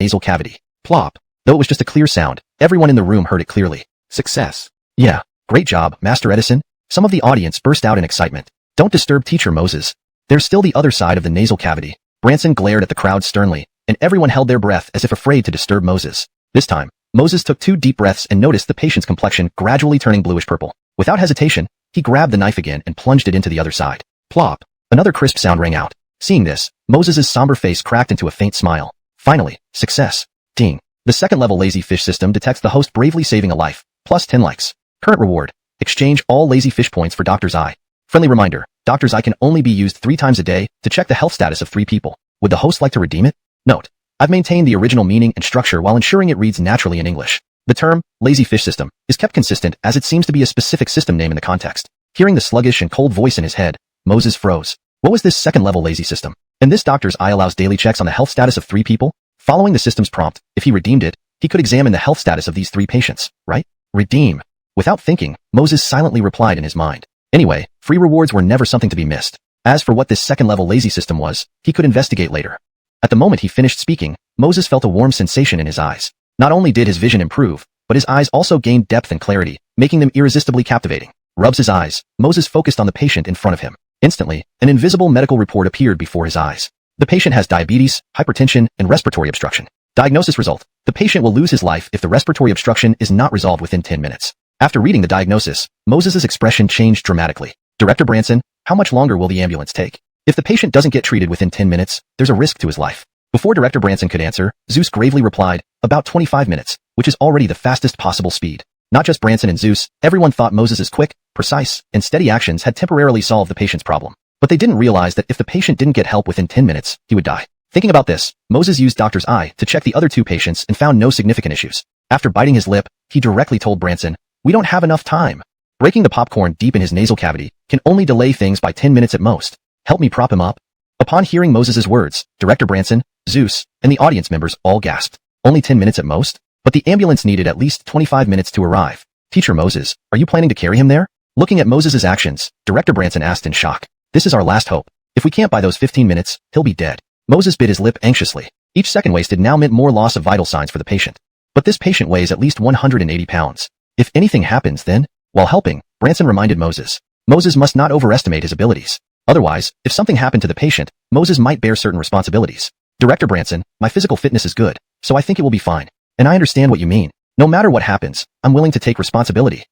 nasal cavity. Plop. Though it was just a clear sound, everyone in the room heard it clearly. Success. Yeah, great job, Master Edison. Some of the audience burst out in excitement. Don't disturb Teacher Moses. There's still the other side of the nasal cavity. Branson glared at the crowd sternly, and everyone held their breath as if afraid to disturb Moses. This time, Moses took 2 deep breaths and noticed the patient's complexion gradually turning bluish-purple. Without hesitation, he grabbed the knife again and plunged it into the other side. Plop. Another crisp sound rang out. Seeing this, Moses's somber face cracked into a faint smile. Finally, success. Ding. The second-level lazy fish system detects the host bravely saving a life, plus 10 likes. Current reward. Exchange all lazy fish points for Doctor's Eye. Friendly reminder, Doctor's Eye can only be used 3 times a day to check the health status of 3 people. Would the host like to redeem it? Note. I've maintained the original meaning and structure while ensuring it reads naturally in English. The term, lazy fish system, is kept consistent as it seems to be a specific system name in the context. Hearing the sluggish and cold voice in his head, Moses froze. What was this second-level lazy system? And this Doctor's Eye allows daily checks on the health status of 3 people? Following the system's prompt, if he redeemed it, he could examine the health status of these 3 patients, right? Redeem. Without thinking, Moses silently replied in his mind. Anyway, free rewards were never something to be missed. As for what this second-level lazy system was, he could investigate later. At the moment he finished speaking, Moses felt a warm sensation in his eyes. Not only did his vision improve, but his eyes also gained depth and clarity, making them irresistibly captivating. Rubs his eyes, Moses focused on the patient in front of him. Instantly, an invisible medical report appeared before his eyes. The patient has diabetes, hypertension, and respiratory obstruction. Diagnosis result. The patient will lose his life if the respiratory obstruction is not resolved within 10 minutes. After reading the diagnosis, Moses's expression changed dramatically. Director Branson, how much longer will the ambulance take? If the patient doesn't get treated within 10 minutes, there's a risk to his life. Before Director Branson could answer, Zeus gravely replied, about 25 minutes, which is already the fastest possible speed. Not just Branson and Zeus, everyone thought Moses' quick, precise, and steady actions had temporarily solved the patient's problem. But they didn't realize that if the patient didn't get help within 10 minutes, he would die. Thinking about this, Moses used Doctor's eye to check the other two patients and found no significant issues. After biting his lip, he directly told Branson, "We don't have enough time. Breaking the popcorn deep in his nasal cavity can only delay things by 10 minutes at most. Help me prop him up." Upon hearing Moses' words, Director Branson, Zeus, and the audience members all gasped. Only 10 minutes at most? But the ambulance needed at least 25 minutes to arrive. "Teacher Moses, are you planning to carry him there?" Looking at Moses' actions, Director Branson asked in shock. "This is our last hope. If we can't by those 15 minutes, he'll be dead." Moses bit his lip anxiously. Each second wasted now meant more loss of vital signs for the patient. But this patient weighs at least 180 pounds. If anything happens then, while helping, Branson reminded Moses. Moses must not overestimate his abilities. Otherwise, if something happened to the patient, Moses might bear certain responsibilities. "Director Branson, my physical fitness is good, so I think it will be fine. And I understand what you mean. No matter what happens, I'm willing to take responsibility."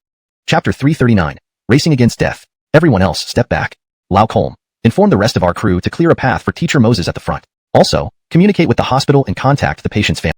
Chapter 339. Racing Against Death. Everyone else, step back. Lau Colm. Inform the rest of our crew to clear a path for Teacher Moses at the front. Also, communicate with the hospital and contact the patient's family.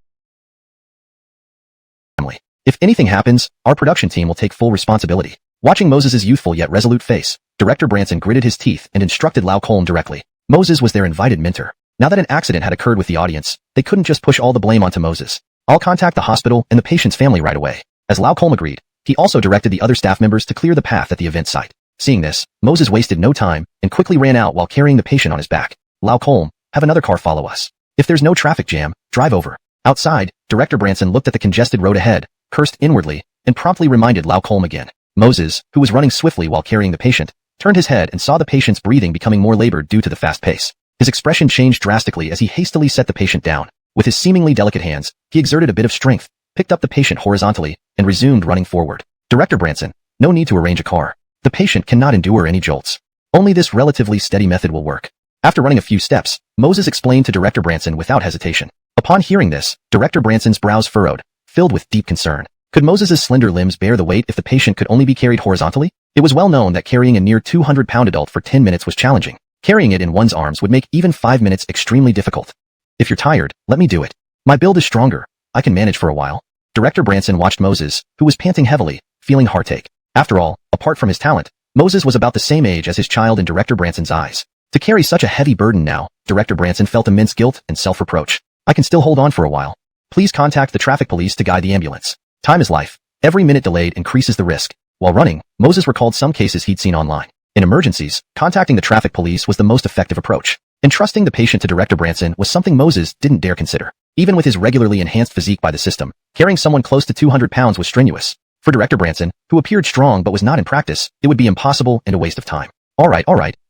If anything happens, our production team will take full responsibility. Watching Moses' youthful yet resolute face, Director Branson gritted his teeth and instructed Lau Colm directly. Moses was their invited mentor. Now that an accident had occurred with the audience, they couldn't just push all the blame onto Moses. "I'll contact the hospital and the patient's family right away." As Lau Colm agreed, he also directed the other staff members to clear the path at the event site. Seeing this, Moses wasted no time and quickly ran out while carrying the patient on his back. "Lau Colm, have another car follow us. If there's no traffic jam, drive over." Outside, Director Branson looked at the congested road ahead, cursed inwardly, and promptly reminded Lau Colm again. Moses, who was running swiftly while carrying the patient, turned his head and saw the patient's breathing becoming more labored due to the fast pace. His expression changed drastically as he hastily set the patient down. With his seemingly delicate hands, he exerted a bit of strength, picked up the patient horizontally, and resumed running forward. "Director Branson, no need to arrange a car. The patient cannot endure any jolts. Only this relatively steady method will work." After running a few steps, Moses explained to Director Branson without hesitation. Upon hearing this, Director Branson's brows furrowed, filled with deep concern. Could Moses' slender limbs bear the weight if the patient could only be carried horizontally? It was well known that carrying a near 200-pound adult for 10 minutes was challenging. Carrying it in one's arms would make even 5 minutes extremely difficult. "If you're tired, let me do it. My build is stronger. I can manage for a while." Director Branson watched Moses, who was panting heavily, feeling heartache. After all, apart from his talent, Moses was about the same age as his child in Director Branson's eyes. To carry such a heavy burden now, Director Branson felt immense guilt and self-reproach. "I can still hold on for a while. Please contact the traffic police to guide the ambulance. Time is life. Every minute delayed increases the risk." While running, Moses recalled some cases he'd seen online. In emergencies, contacting the traffic police was the most effective approach. Entrusting the patient to Director Branson was something Moses didn't dare consider. Even with his regularly enhanced physique by the system, carrying someone close to 200 pounds was strenuous. For Director Branson, who appeared strong but was not in practice, it would be impossible and a waste of time. All right,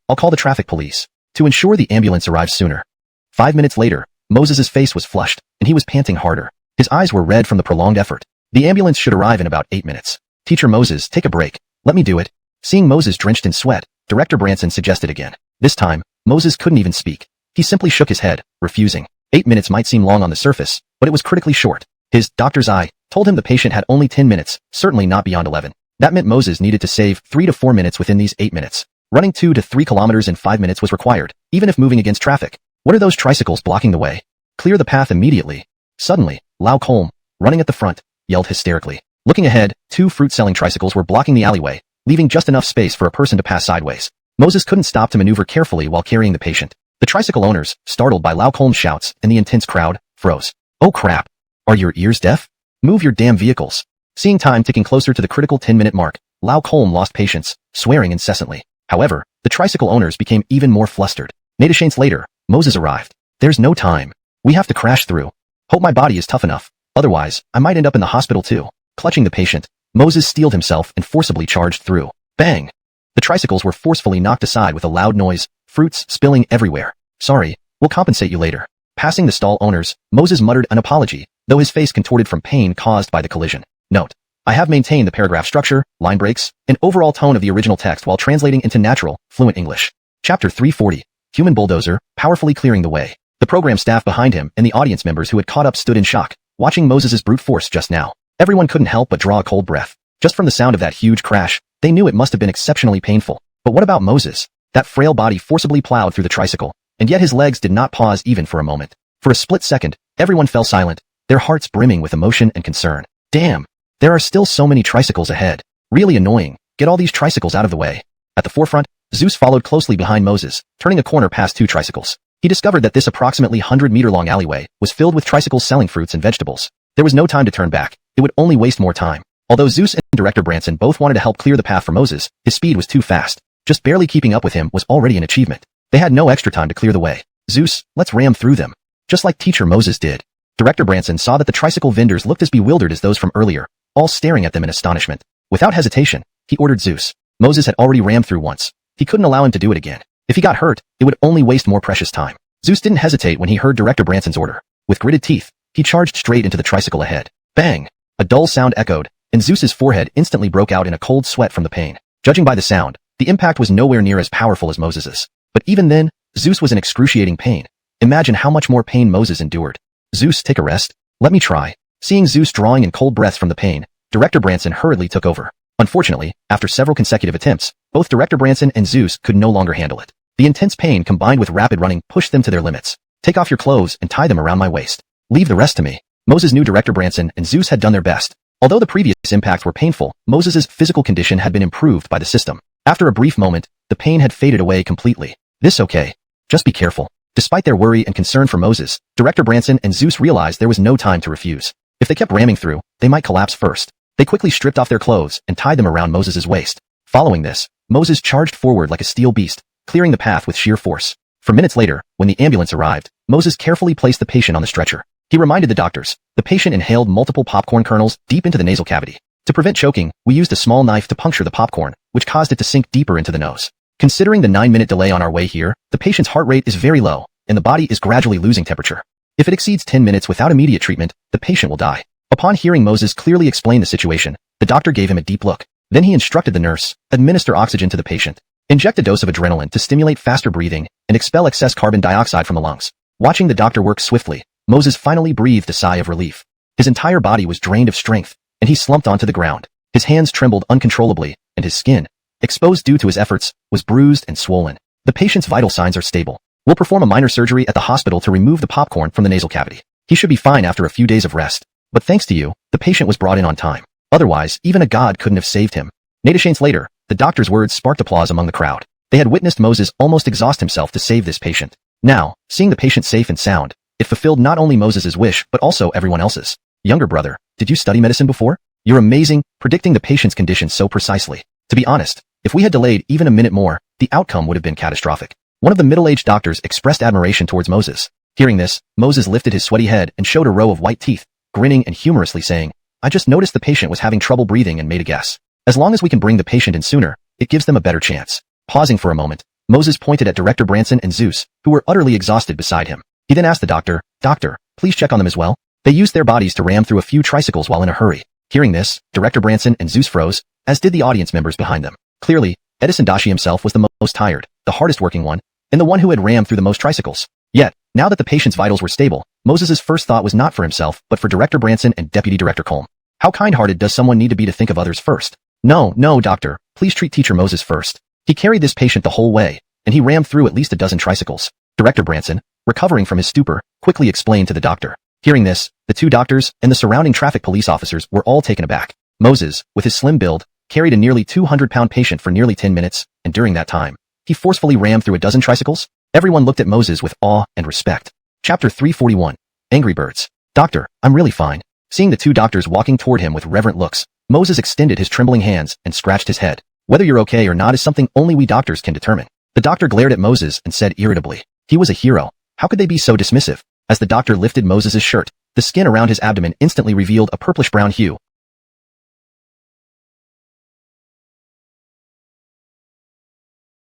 I'll call the traffic police to ensure the ambulance arrives sooner." 5 minutes later, Moses' face was flushed, and he was panting harder. His eyes were red from the prolonged effort. The ambulance should arrive in about 8 minutes. "Teacher Moses, take a break. Let me do it." Seeing Moses drenched in sweat, Director Branson suggested again. This time, Moses couldn't even speak. He simply shook his head, refusing. 8 minutes might seem long on the surface, but it was critically short. His doctor's eye told him the patient had only 10 minutes, certainly not beyond 11. That meant Moses needed to save 3 to 4 minutes within these 8 minutes. Running 2 to 3 kilometers in 5 minutes was required, even if moving against traffic. What are those tricycles blocking the way? Clear the path immediately. Suddenly, Lau Colm, running at the front, yelled hysterically. Looking ahead, 2 fruit-selling tricycles were blocking the alleyway, leaving just enough space for a person to pass sideways. Moses couldn't stop to maneuver carefully while carrying the patient. The tricycle owners, startled by Lau Colm's shouts and the intense crowd, froze. "Oh crap! Are your ears deaf? Move your damn vehicles." Seeing time ticking closer to the critical 10-minute mark, Lau Colm lost patience, swearing incessantly. However, the tricycle owners became even more flustered. Nadashaints later, Moses arrived. "There's no time. We have to crash through. Hope my body is tough enough. Otherwise, I might end up in the hospital too." Clutching the patient, Moses steeled himself and forcibly charged through. Bang! The tricycles were forcefully knocked aside with a loud noise, fruits spilling everywhere. "Sorry, we'll compensate you later." Passing the stall owners, Moses muttered an apology, though his face contorted from pain caused by the collision. Note: I have maintained the paragraph structure, line breaks, and overall tone of the original text while translating into natural, fluent English. Chapter 340. Human bulldozer, powerfully clearing the way. The program staff behind him and the audience members who had caught up stood in shock, watching Moses' brute force just now. Everyone couldn't help but draw a cold breath. Just from the sound of that huge crash, they knew it must have been exceptionally painful. But what about Moses? That frail body forcibly plowed through the tricycle, and yet his legs did not pause even for a moment. For a split second, everyone fell silent, their hearts brimming with emotion and concern. Damn! There are still so many tricycles ahead. Really annoying. Get all these tricycles out of the way. At the forefront, Zeus followed closely behind Moses, turning a corner past 2 tricycles. He discovered that this approximately 100-meter-long alleyway was filled with tricycles selling fruits and vegetables. There was no time to turn back. It would only waste more time. Although Zeus and Director Branson both wanted to help clear the path for Moses, his speed was too fast. Just barely keeping up with him was already an achievement. They had no extra time to clear the way. Zeus, let's ram through them. Just like Teacher Moses did. Director Branson saw that the tricycle vendors looked as bewildered as those from earlier, all staring at them in astonishment. Without hesitation, he ordered Zeus. Moses had already rammed through once. He couldn't allow him to do it again. If he got hurt, it would only waste more precious time. Zeus didn't hesitate when he heard Director Branson's order. With gritted teeth, he charged straight into the tricycle ahead. Bang! A dull sound echoed, and Zeus's forehead instantly broke out in a cold sweat from the pain. Judging by the sound, the impact was nowhere near as powerful as Moses's. But even then, Zeus was in excruciating pain. Imagine how much more pain Moses endured. Zeus, take a rest. Let me try. Seeing Zeus drawing in cold breaths from the pain, Director Branson hurriedly took over. Unfortunately, after several consecutive attempts, both Director Branson and Zeus could no longer handle it. The intense pain combined with rapid running pushed them to their limits. Take off your clothes and tie them around my waist. Leave the rest to me. Moses knew Director Branson and Zeus had done their best. Although the previous impacts were painful, Moses's physical condition had been improved by the system. After a brief moment, the pain had faded away completely. This okay. Just be careful. Despite their worry and concern for Moses, Director Branson and Zeus realized there was no time to refuse. If they kept ramming through, they might collapse first. They quickly stripped off their clothes and tied them around Moses's waist. Following this, Moses charged forward like a steel beast, clearing the path with sheer force. For minutes later, when the ambulance arrived, Moses carefully placed the patient on the stretcher. He reminded the doctors, the patient inhaled multiple popcorn kernels deep into the nasal cavity. To prevent choking, we used a small knife to puncture the popcorn, which caused it to sink deeper into the nose. Considering the 9-minute delay on our way here, the patient's heart rate is very low, and the body is gradually losing temperature. If it exceeds 10 minutes without immediate treatment, the patient will die. Upon hearing Moses clearly explain the situation, the doctor gave him a deep look. Then he instructed the nurse, administer oxygen to the patient. Inject a dose of adrenaline to stimulate faster breathing and expel excess carbon dioxide from the lungs. Watching the doctor work swiftly, Moses finally breathed a sigh of relief. His entire body was drained of strength, and he slumped onto the ground. His hands trembled uncontrollably, and his skin, exposed due to his efforts, was bruised and swollen. The patient's vital signs are stable. We'll perform a minor surgery at the hospital to remove the popcorn from the nasal cavity. He should be fine after a few days of rest. But thanks to you, the patient was brought in on time. Otherwise, even a god couldn't have saved him. Natashanes later, the doctor's words sparked applause among the crowd. They had witnessed Moses almost exhaust himself to save this patient. Now, seeing the patient safe and sound, it fulfilled not only Moses's wish but also everyone else's. Younger brother, did you study medicine before? You're amazing, predicting the patient's condition so precisely. To be honest, if we had delayed even a minute more, the outcome would have been catastrophic. One of the middle-aged doctors expressed admiration towards Moses. Hearing this, Moses lifted his sweaty head and showed a row of white teeth, grinning and humorously saying, I just noticed the patient was having trouble breathing and made a guess. As long as we can bring the patient in sooner, it gives them a better chance. Pausing for a moment, Moses pointed at Director Branson and Zeus, who were utterly exhausted beside him. He then asked the doctor, Doctor, please check on them as well. They used their bodies to ram through a few tricycles while in a hurry. Hearing this, Director Branson and Zeus froze, as did the audience members behind them. Clearly, Edison Dashi himself was the most tired, the hardest working one, and the one who had rammed through the most tricycles. Yet, now that the patient's vitals were stable, Moses's first thought was not for himself but for Director Branson and Deputy Director Colm. How kind-hearted does someone need to be to think of others first? No, doctor, please treat Teacher Moses first. He carried this patient the whole way, and he rammed through at least a dozen tricycles. Director Branson, recovering from his stupor, quickly explained to the doctor. Hearing this, the 2 doctors and the surrounding traffic police officers were all taken aback. Moses, with his slim build, carried a nearly 200-pound patient for nearly 10 minutes, and during that time, he forcefully rammed through a dozen tricycles. Everyone looked at Moses with awe and respect. Chapter 341. Angry Birds. Doctor, I'm really fine. Seeing the 2 doctors walking toward him with reverent looks, Moses extended his trembling hands and scratched his head. Whether you're okay or not is something only we doctors can determine. The doctor glared at Moses and said irritably, he was a hero. How could they be so dismissive? As the doctor lifted Moses's shirt, the skin around his abdomen instantly revealed a purplish-brown hue.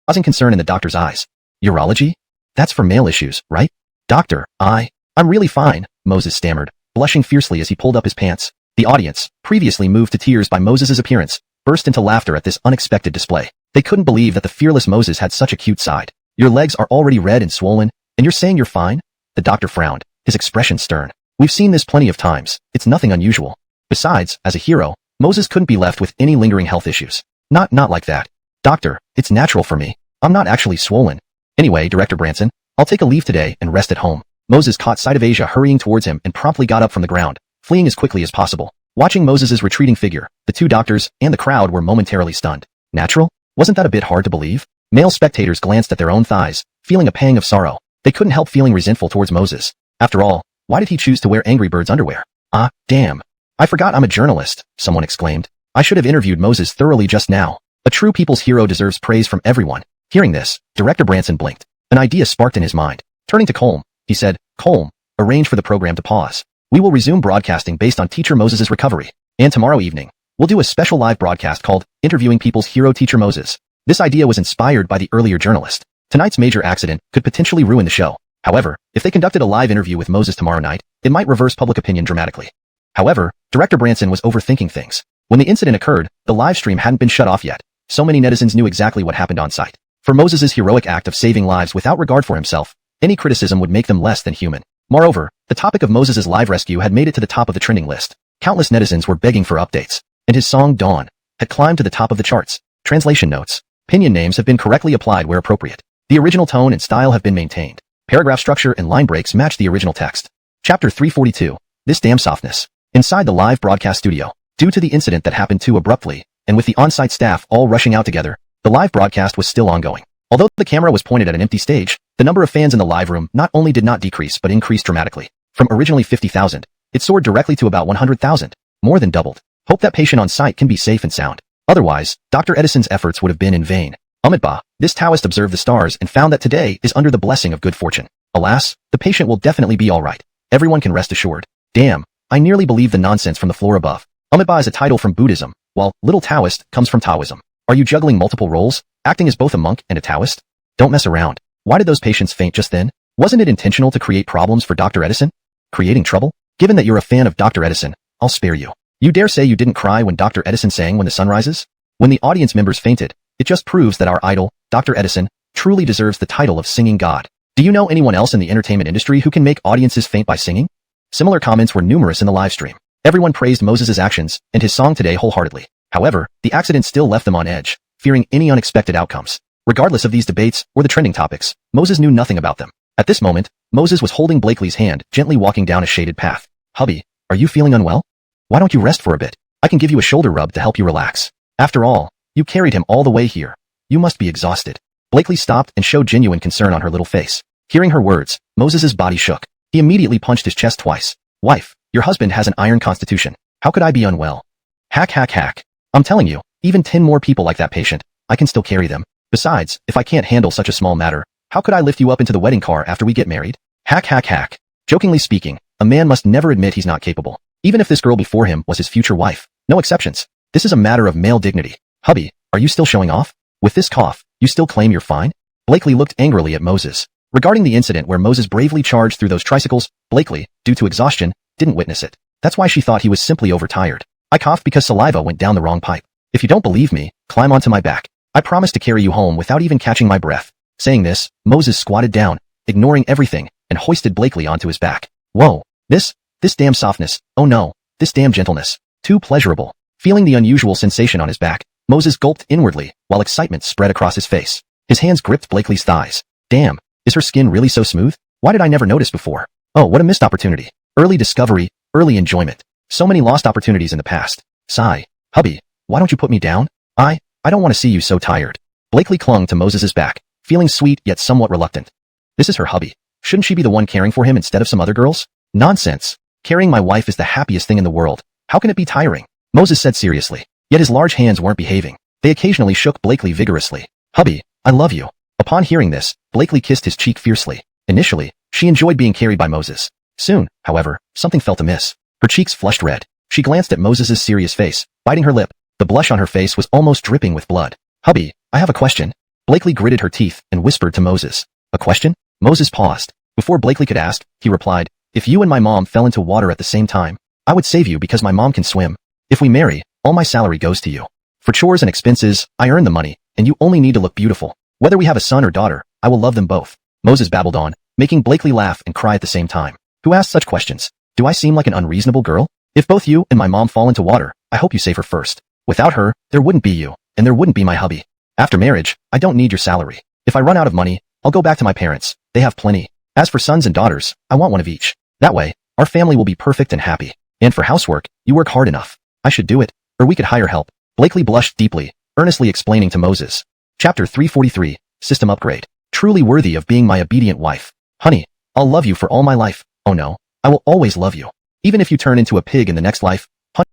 Causing concern in the doctor's eyes. Urology? That's for male issues, right? Doctor, I'm really fine, Moses stammered, blushing fiercely as he pulled up his pants. The audience, previously moved to tears by Moses's appearance, burst into laughter at this unexpected display. They couldn't believe that the fearless Moses had such a cute side. Your legs are already red and swollen, and you're saying you're fine? The doctor frowned, his expression stern. We've seen this plenty of times. It's nothing unusual. Besides, as a hero, Moses couldn't be left with any lingering health issues. Not like that. Doctor, it's natural for me. I'm not actually swollen. Anyway, Director Branson, I'll take a leave today and rest at home. Moses caught sight of Asia hurrying towards him and promptly got up from the ground, fleeing as quickly as possible. Watching Moses's retreating figure, the two doctors and the crowd were momentarily stunned. Natural? Wasn't that a bit hard to believe? Male spectators glanced at their own thighs, feeling a pang of sorrow. They couldn't help feeling resentful towards Moses. After all, why did he choose to wear Angry Bird's underwear? Ah, damn. I forgot I'm a journalist, someone exclaimed. I should have interviewed Moses thoroughly just now. A true people's hero deserves praise from everyone. Hearing this, Director Branson blinked. An idea sparked in his mind. Turning to Colm, he said, Colm, arrange for the program to pause. We will resume broadcasting based on Teacher Moses's recovery. And tomorrow evening, we'll do a special live broadcast called Interviewing People's Hero Teacher Moses. This idea was inspired by the earlier journalist. Tonight's major accident could potentially ruin the show. However, if they conducted a live interview with Moses tomorrow night, it might reverse public opinion dramatically. However, Director Branson was overthinking things. When the incident occurred, the live stream hadn't been shut off yet. So many netizens knew exactly what happened on site. For Moses's heroic act of saving lives without regard for himself, any criticism would make them less than human. Moreover, the topic of Moses's live rescue had made it to the top of the trending list. Countless netizens were begging for updates, and his song Dawn had climbed to the top of the charts. Translation notes. Pinyin names have been correctly applied where appropriate. The original tone and style have been maintained. Paragraph structure and line breaks match the original text. Chapter 342. This damn softness. Inside the live broadcast studio, due to the incident that happened too abruptly, and with the on-site staff all rushing out together, the live broadcast was still ongoing. Although the camera was pointed at an empty stage, the number of fans in the live room not only did not decrease but increased dramatically. From originally 50,000, it soared directly to about 100,000, more than doubled. Hope that patient on site can be safe and sound. Otherwise, Dr. Edison's efforts would have been in vain. Amitabha, this Taoist observed the stars and found that today is under the blessing of good fortune. Alas, the patient will definitely be alright. Everyone can rest assured. Damn, I nearly believe the nonsense from the floor above. Amitabha is a title from Buddhism, while Little Taoist comes from Taoism. Are you juggling multiple roles, acting as both a monk and a Taoist? Don't mess around. Why did those patients faint just then? Wasn't it intentional to create problems for Dr. Edison? Creating trouble? Given that you're a fan of Dr. Edison, I'll spare you. You dare say you didn't cry when Dr. Edison sang When the Sun Rises? When the audience members fainted, it just proves that our idol, Dr. Edison, truly deserves the title of singing god. Do you know anyone else in the entertainment industry who can make audiences faint by singing? Similar comments were numerous in the live stream. Everyone praised Moses's actions and his song today wholeheartedly. However, the accident still left them on edge, fearing any unexpected outcomes. Regardless of these debates or the trending topics, Moses knew nothing about them. At this moment, Moses was holding Blakely's hand, gently walking down a shaded path. Hubby, are you feeling unwell? Why don't you rest for a bit? I can give you a shoulder rub to help you relax. After all, you carried him all the way here. You must be exhausted. Blakely stopped and showed genuine concern on her little face. Hearing her words, Moses's body shook. He immediately punched his chest twice. Wife, your husband has an iron constitution. How could I be unwell? Hack hack hack. I'm telling you, even 10 more people like that patient, I can still carry them. Besides, if I can't handle such a small matter, how could I lift you up into the wedding car after we get married? Hack hack hack. Jokingly speaking, a man must never admit he's not capable, even if this girl before him was his future wife. No exceptions. This is a matter of male dignity. Hubby, are you still showing off? With this cough, you still claim you're fine? Blakely looked angrily at Moses. Regarding the incident where Moses bravely charged through those tricycles, Blakely, due to exhaustion, didn't witness it. That's why she thought he was simply overtired. I coughed because saliva went down the wrong pipe. If you don't believe me, climb onto my back. I promise to carry you home without even catching my breath. Saying this, Moses squatted down, ignoring everything, and hoisted Blakely onto his back. Whoa, this damn softness, oh no, this damn gentleness. Too pleasurable. Feeling the unusual sensation on his back, Moses gulped inwardly, while excitement spread across his face. His hands gripped Blakely's thighs. Damn, is her skin really so smooth? Why did I never notice before? Oh, what a missed opportunity. Early discovery, early enjoyment. So many lost opportunities in the past. Sigh. Hubby, why don't you put me down? I don't want to see you so tired. Blakely clung to Moses's back, feeling sweet yet somewhat reluctant. This is her hubby. Shouldn't she be the one caring for him instead of some other girls? Nonsense. Carrying my wife is the happiest thing in the world. How can it be tiring? Moses said seriously. Yet his large hands weren't behaving. They occasionally shook Blakely vigorously. Hubby, I love you. Upon hearing this, Blakely kissed his cheek fiercely. Initially, she enjoyed being carried by Moses. Soon, however, something felt amiss. Her cheeks flushed red. She glanced at Moses's serious face, biting her lip. The blush on her face was almost dripping with blood. Hubby, I have a question. Blakely gritted her teeth and whispered to Moses. A question? Moses paused. Before Blakely could ask, he replied, if you and my mom fell into water at the same time, I would save you because my mom can swim. If we marry, all my salary goes to you. For chores and expenses, I earn the money, and you only need to look beautiful. Whether we have a son or daughter, I will love them both. Moses babbled on, making Blakely laugh and cry at the same time. Who asked such questions? Do I seem like an unreasonable girl? If both you and my mom fall into water, I hope you save her first. Without her, there wouldn't be you, and there wouldn't be my hubby. After marriage, I don't need your salary. If I run out of money, I'll go back to my parents. They have plenty. As for sons and daughters, I want one of each. That way, our family will be perfect and happy. And for housework, you work hard enough. I should do it, or we could hire help. Blakely blushed deeply, earnestly explaining to Moses. Chapter 343, System Upgrade. Truly worthy of being my obedient wife. Honey, I'll love you for all my life. Oh no, I will always love you. Even if you turn into a pig in the next life, honey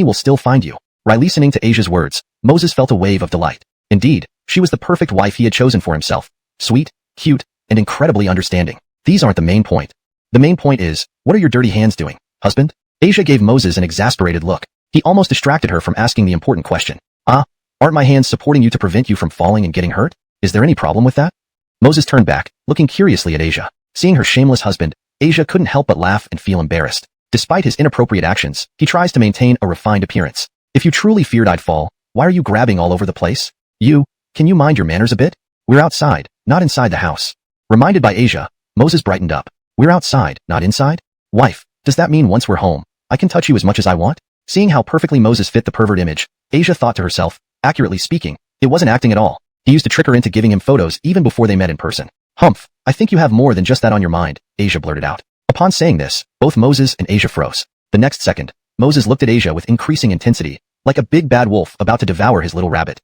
will still find you. Listening to Asia's words, Moses felt a wave of delight. Indeed, she was the perfect wife he had chosen for himself. Sweet, cute, and incredibly understanding. These aren't the main point. The main point is, what are your dirty hands doing, husband? Asia gave Moses an exasperated look. He almost distracted her from asking the important question. Aren't my hands supporting you to prevent you from falling and getting hurt? Is there any problem with that? Moses turned back, looking curiously at Asia. Seeing her shameless husband, Asia couldn't help but laugh and feel embarrassed. Despite his inappropriate actions, he tries to maintain a refined appearance. If you truly feared I'd fall, why are you grabbing all over the place? Can you mind your manners a bit? We're outside, not inside the house. Reminded by Asia, Moses brightened up. We're outside, not inside? Wife, does that mean once we're home, I can touch you as much as I want? Seeing how perfectly Moses fit the pervert image, Asia thought to herself, accurately speaking, it wasn't acting at all. He used to trick her into giving him photos even before they met in person. Humph, I think you have more than just that on your mind, Asia blurted out. Upon saying this, both Moses and Asia froze. The next second, Moses looked at Asia with increasing intensity, like a big bad wolf about to devour his little rabbit.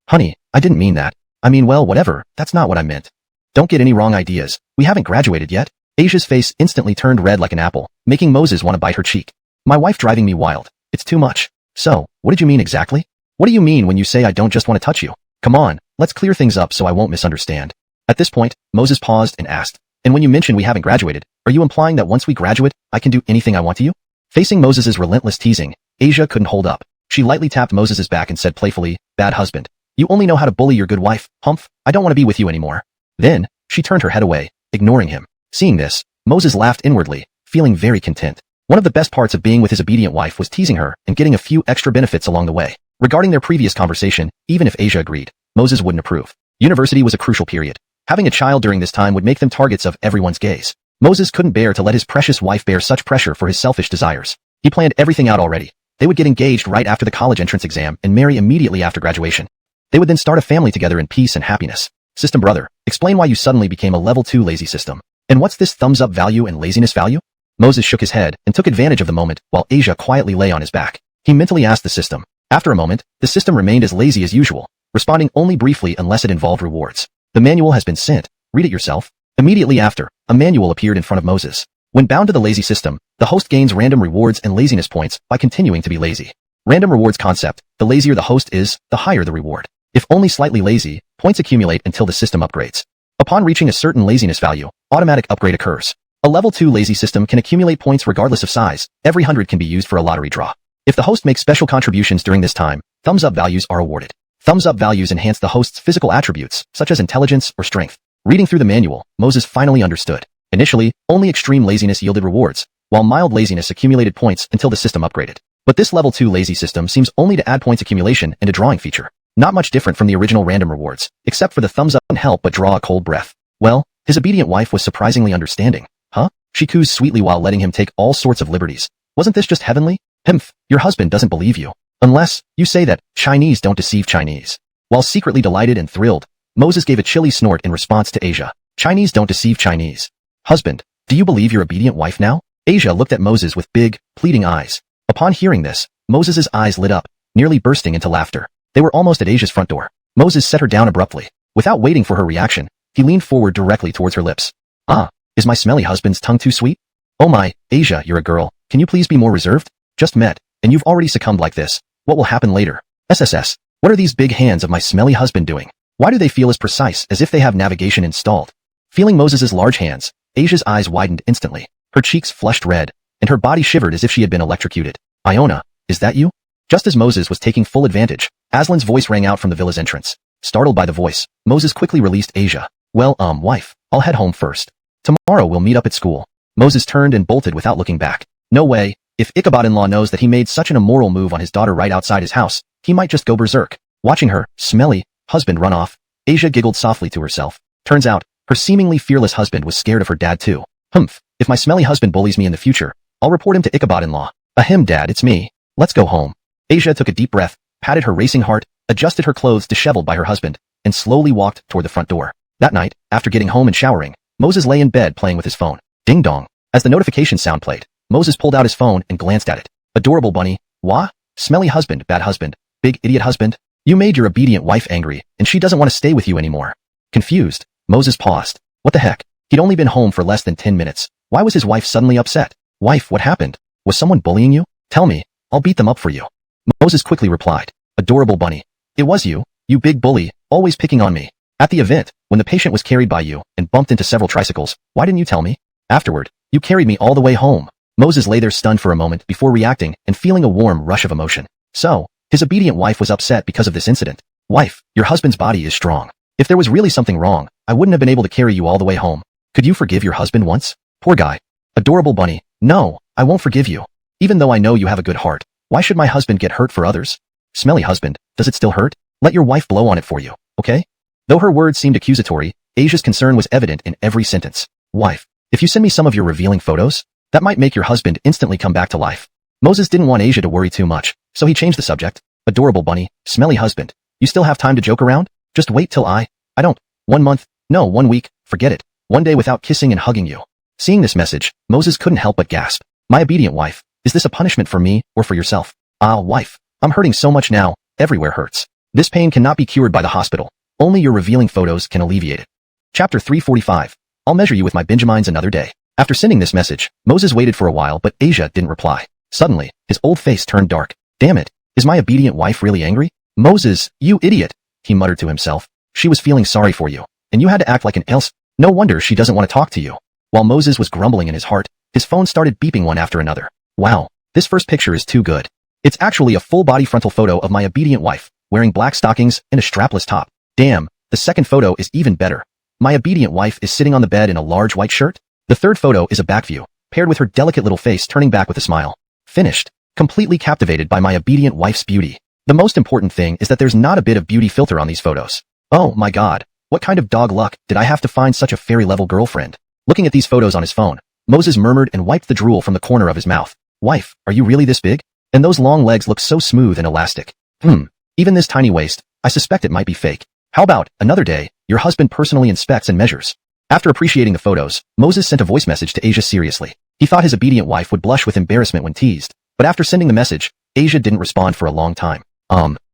Honey, I didn't mean that. I mean, well, whatever, that's not what I meant. Don't get any wrong ideas, we haven't graduated yet. Asia's face instantly turned red like an apple, making Moses want to bite her cheek. My wife driving me wild. It's too much. So, what did you mean exactly? What do you mean when you say I don't just want to touch you? Come on, let's clear things up so I won't misunderstand. At this point, Moses paused and asked, and when you mention we haven't graduated, are you implying that once we graduate, I can do anything I want to you? Facing Moses's relentless teasing, Asia couldn't hold up. She lightly tapped Moses's back and said playfully, bad husband. You only know how to bully your good wife, humph. I don't want to be with you anymore. Then, she turned her head away, ignoring him. Seeing this, Moses laughed inwardly, feeling very content. One of the best parts of being with his obedient wife was teasing her and getting a few extra benefits along the way. Regarding their previous conversation, even if Asia agreed, Moses wouldn't approve. University was a crucial period. Having a child during this time would make them targets of everyone's gaze. Moses couldn't bear to let his precious wife bear such pressure for his selfish desires. He planned everything out already. They would get engaged right after the college entrance exam and marry immediately after graduation. They would then start a family together in peace and happiness. System brother, explain why you suddenly became a level 2 lazy system. And what's this thumbs up value and laziness value? Moses shook his head and took advantage of the moment while Asia quietly lay on his back. He mentally asked the system. After a moment, the system remained as lazy as usual, responding only briefly unless it involved rewards. The manual has been sent. Read it yourself. Immediately after, a manual appeared in front of Moses. When bound to the lazy system, the host gains random rewards and laziness points by continuing to be lazy. Random rewards concept, the lazier the host is, the higher the reward. If only slightly lazy, points accumulate until the system upgrades. Upon reaching a certain laziness value, automatic upgrade occurs. A level 2 lazy system can accumulate points regardless of size. Every 100 can be used for a lottery draw. If the host makes special contributions during this time, thumbs up values are awarded. Thumbs up values enhance the host's physical attributes, such as intelligence or strength. Reading through the manual, Moses finally understood. Initially, only extreme laziness yielded rewards, while mild laziness accumulated points until the system upgraded. But this level 2 lazy system seems only to add points accumulation and a drawing feature. Not much different from the original random rewards, except for the thumbs up and help but draw a cold breath. Well, his obedient wife was surprisingly understanding. Huh? She coos sweetly while letting him take all sorts of liberties. Wasn't this just heavenly? Himph, your husband doesn't believe you. Unless, you say that, Chinese don't deceive Chinese. While secretly delighted and thrilled, Moses gave a chilly snort in response to Asia. Chinese don't deceive Chinese. Husband, do you believe your obedient wife now? Asia looked at Moses with big, pleading eyes. Upon hearing this, Moses's eyes lit up, nearly bursting into laughter. They were almost at Asia's front door. Moses set her down abruptly. Without waiting for her reaction, he leaned forward directly towards her lips. Is my smelly husband's tongue too sweet? Oh my, Asia, you're a girl. Can you please be more reserved? Just met, and you've already succumbed like this. What will happen later? SSS. What are these big hands of my smelly husband doing? Why do they feel as precise as if they have navigation installed? Feeling Moses's large hands, Asia's eyes widened instantly. Her cheeks flushed red, and her body shivered as if she had been electrocuted. Iona, is that you? Just as Moses was taking full advantage, Aslan's voice rang out from the villa's entrance. Startled by the voice, Moses quickly released Asia. Well, wife, I'll head home first. Tomorrow we'll meet up at school. Moses turned and bolted without looking back. No way. If Ichabod-in-law knows that he made such an immoral move on his daughter right outside his house, he might just go berserk. Watching her, smelly, husband run off, Asia giggled softly to herself. Turns out, her seemingly fearless husband was scared of her dad too. Humph, if If my smelly husband bullies me in the future, I'll report him to Ichabod-in-law. Ahem, Dad, it's me. Let's go home. Asia took a deep breath, patted her racing heart, adjusted her clothes disheveled by her husband, and slowly walked toward the front door. That night, after getting home and showering, Moses lay in bed playing with his phone. Ding dong. As the notification sound played, Moses pulled out his phone and glanced at it. Adorable bunny. Wah? Smelly husband, bad husband, big idiot husband. You made your obedient wife angry, and she doesn't want to stay with you anymore. Confused, Moses paused. What the heck? He'd only been home for less than 10 minutes. Why was his wife suddenly upset? Wife, what happened? Was someone bullying you? Tell me. I'll beat them up for you. Moses quickly replied. Adorable bunny. It was you, you big bully, always picking on me. At the event, when the patient was carried by you and bumped into several tricycles, why didn't you tell me? Afterward, you carried me all the way home. Moses lay there stunned for a moment before reacting and feeling a warm rush of emotion. So, his obedient wife was upset because of this incident. Wife, your husband's body is strong. If there was really something wrong, I wouldn't have been able to carry you all the way home. Could you forgive your husband once? Poor guy. Adorable bunny. No, I won't forgive you. Even though I know you have a good heart, why should my husband get hurt for others? Smelly husband, does it still hurt? Let your wife blow on it for you, okay? Though her words seemed accusatory, Asia's concern was evident in every sentence. Wife, if you send me some of your revealing photos, that might make your husband instantly come back to life. Moses didn't want Asia to worry too much, so he changed the subject. Adorable bunny, smelly husband, you still have time to joke around? Just wait till I don't. 1 month, no 1 week, forget it. 1 day without kissing and hugging you. Seeing this message, Moses couldn't help but gasp. My obedient wife, is this a punishment for me or for yourself? Ah, wife, I'm hurting so much now, everywhere hurts. This pain cannot be cured by the hospital. Only your revealing photos can alleviate it. Chapter 345. I'll measure you with my Benjamins another day. After sending this message, Moses waited for a while but Asia didn't reply. Suddenly, his old face turned dark. Damn it, is my obedient wife really angry? Moses, you idiot, he muttered to himself. She was feeling sorry for you, and you had to act like an else. No wonder she doesn't want to talk to you. While Moses was grumbling in his heart, his phone started beeping one after another. Wow, this first picture is too good. It's actually a full-body frontal photo of my obedient wife, wearing black stockings and a strapless top. Damn, the second photo is even better. My obedient wife is sitting on the bed in a large white shirt. The third photo is a back view, paired with her delicate little face turning back with a smile. Finished. Completely captivated by my obedient wife's beauty. The most important thing is that there's not a bit of beauty filter on these photos. Oh my god, what kind of dog luck did I have to find such a fairy-level girlfriend? Looking at these photos on his phone, Moses murmured and wiped the drool from the corner of his mouth. Wife, are you really this big? And those long legs look so smooth and elastic. Even this tiny waist, I suspect it might be fake. How about, another day, your husband personally inspects and measures? After appreciating the photos, Moses sent a voice message to Asia seriously. He thought his obedient wife would blush with embarrassment when teased, but after sending the message, Asia didn't respond for a long time.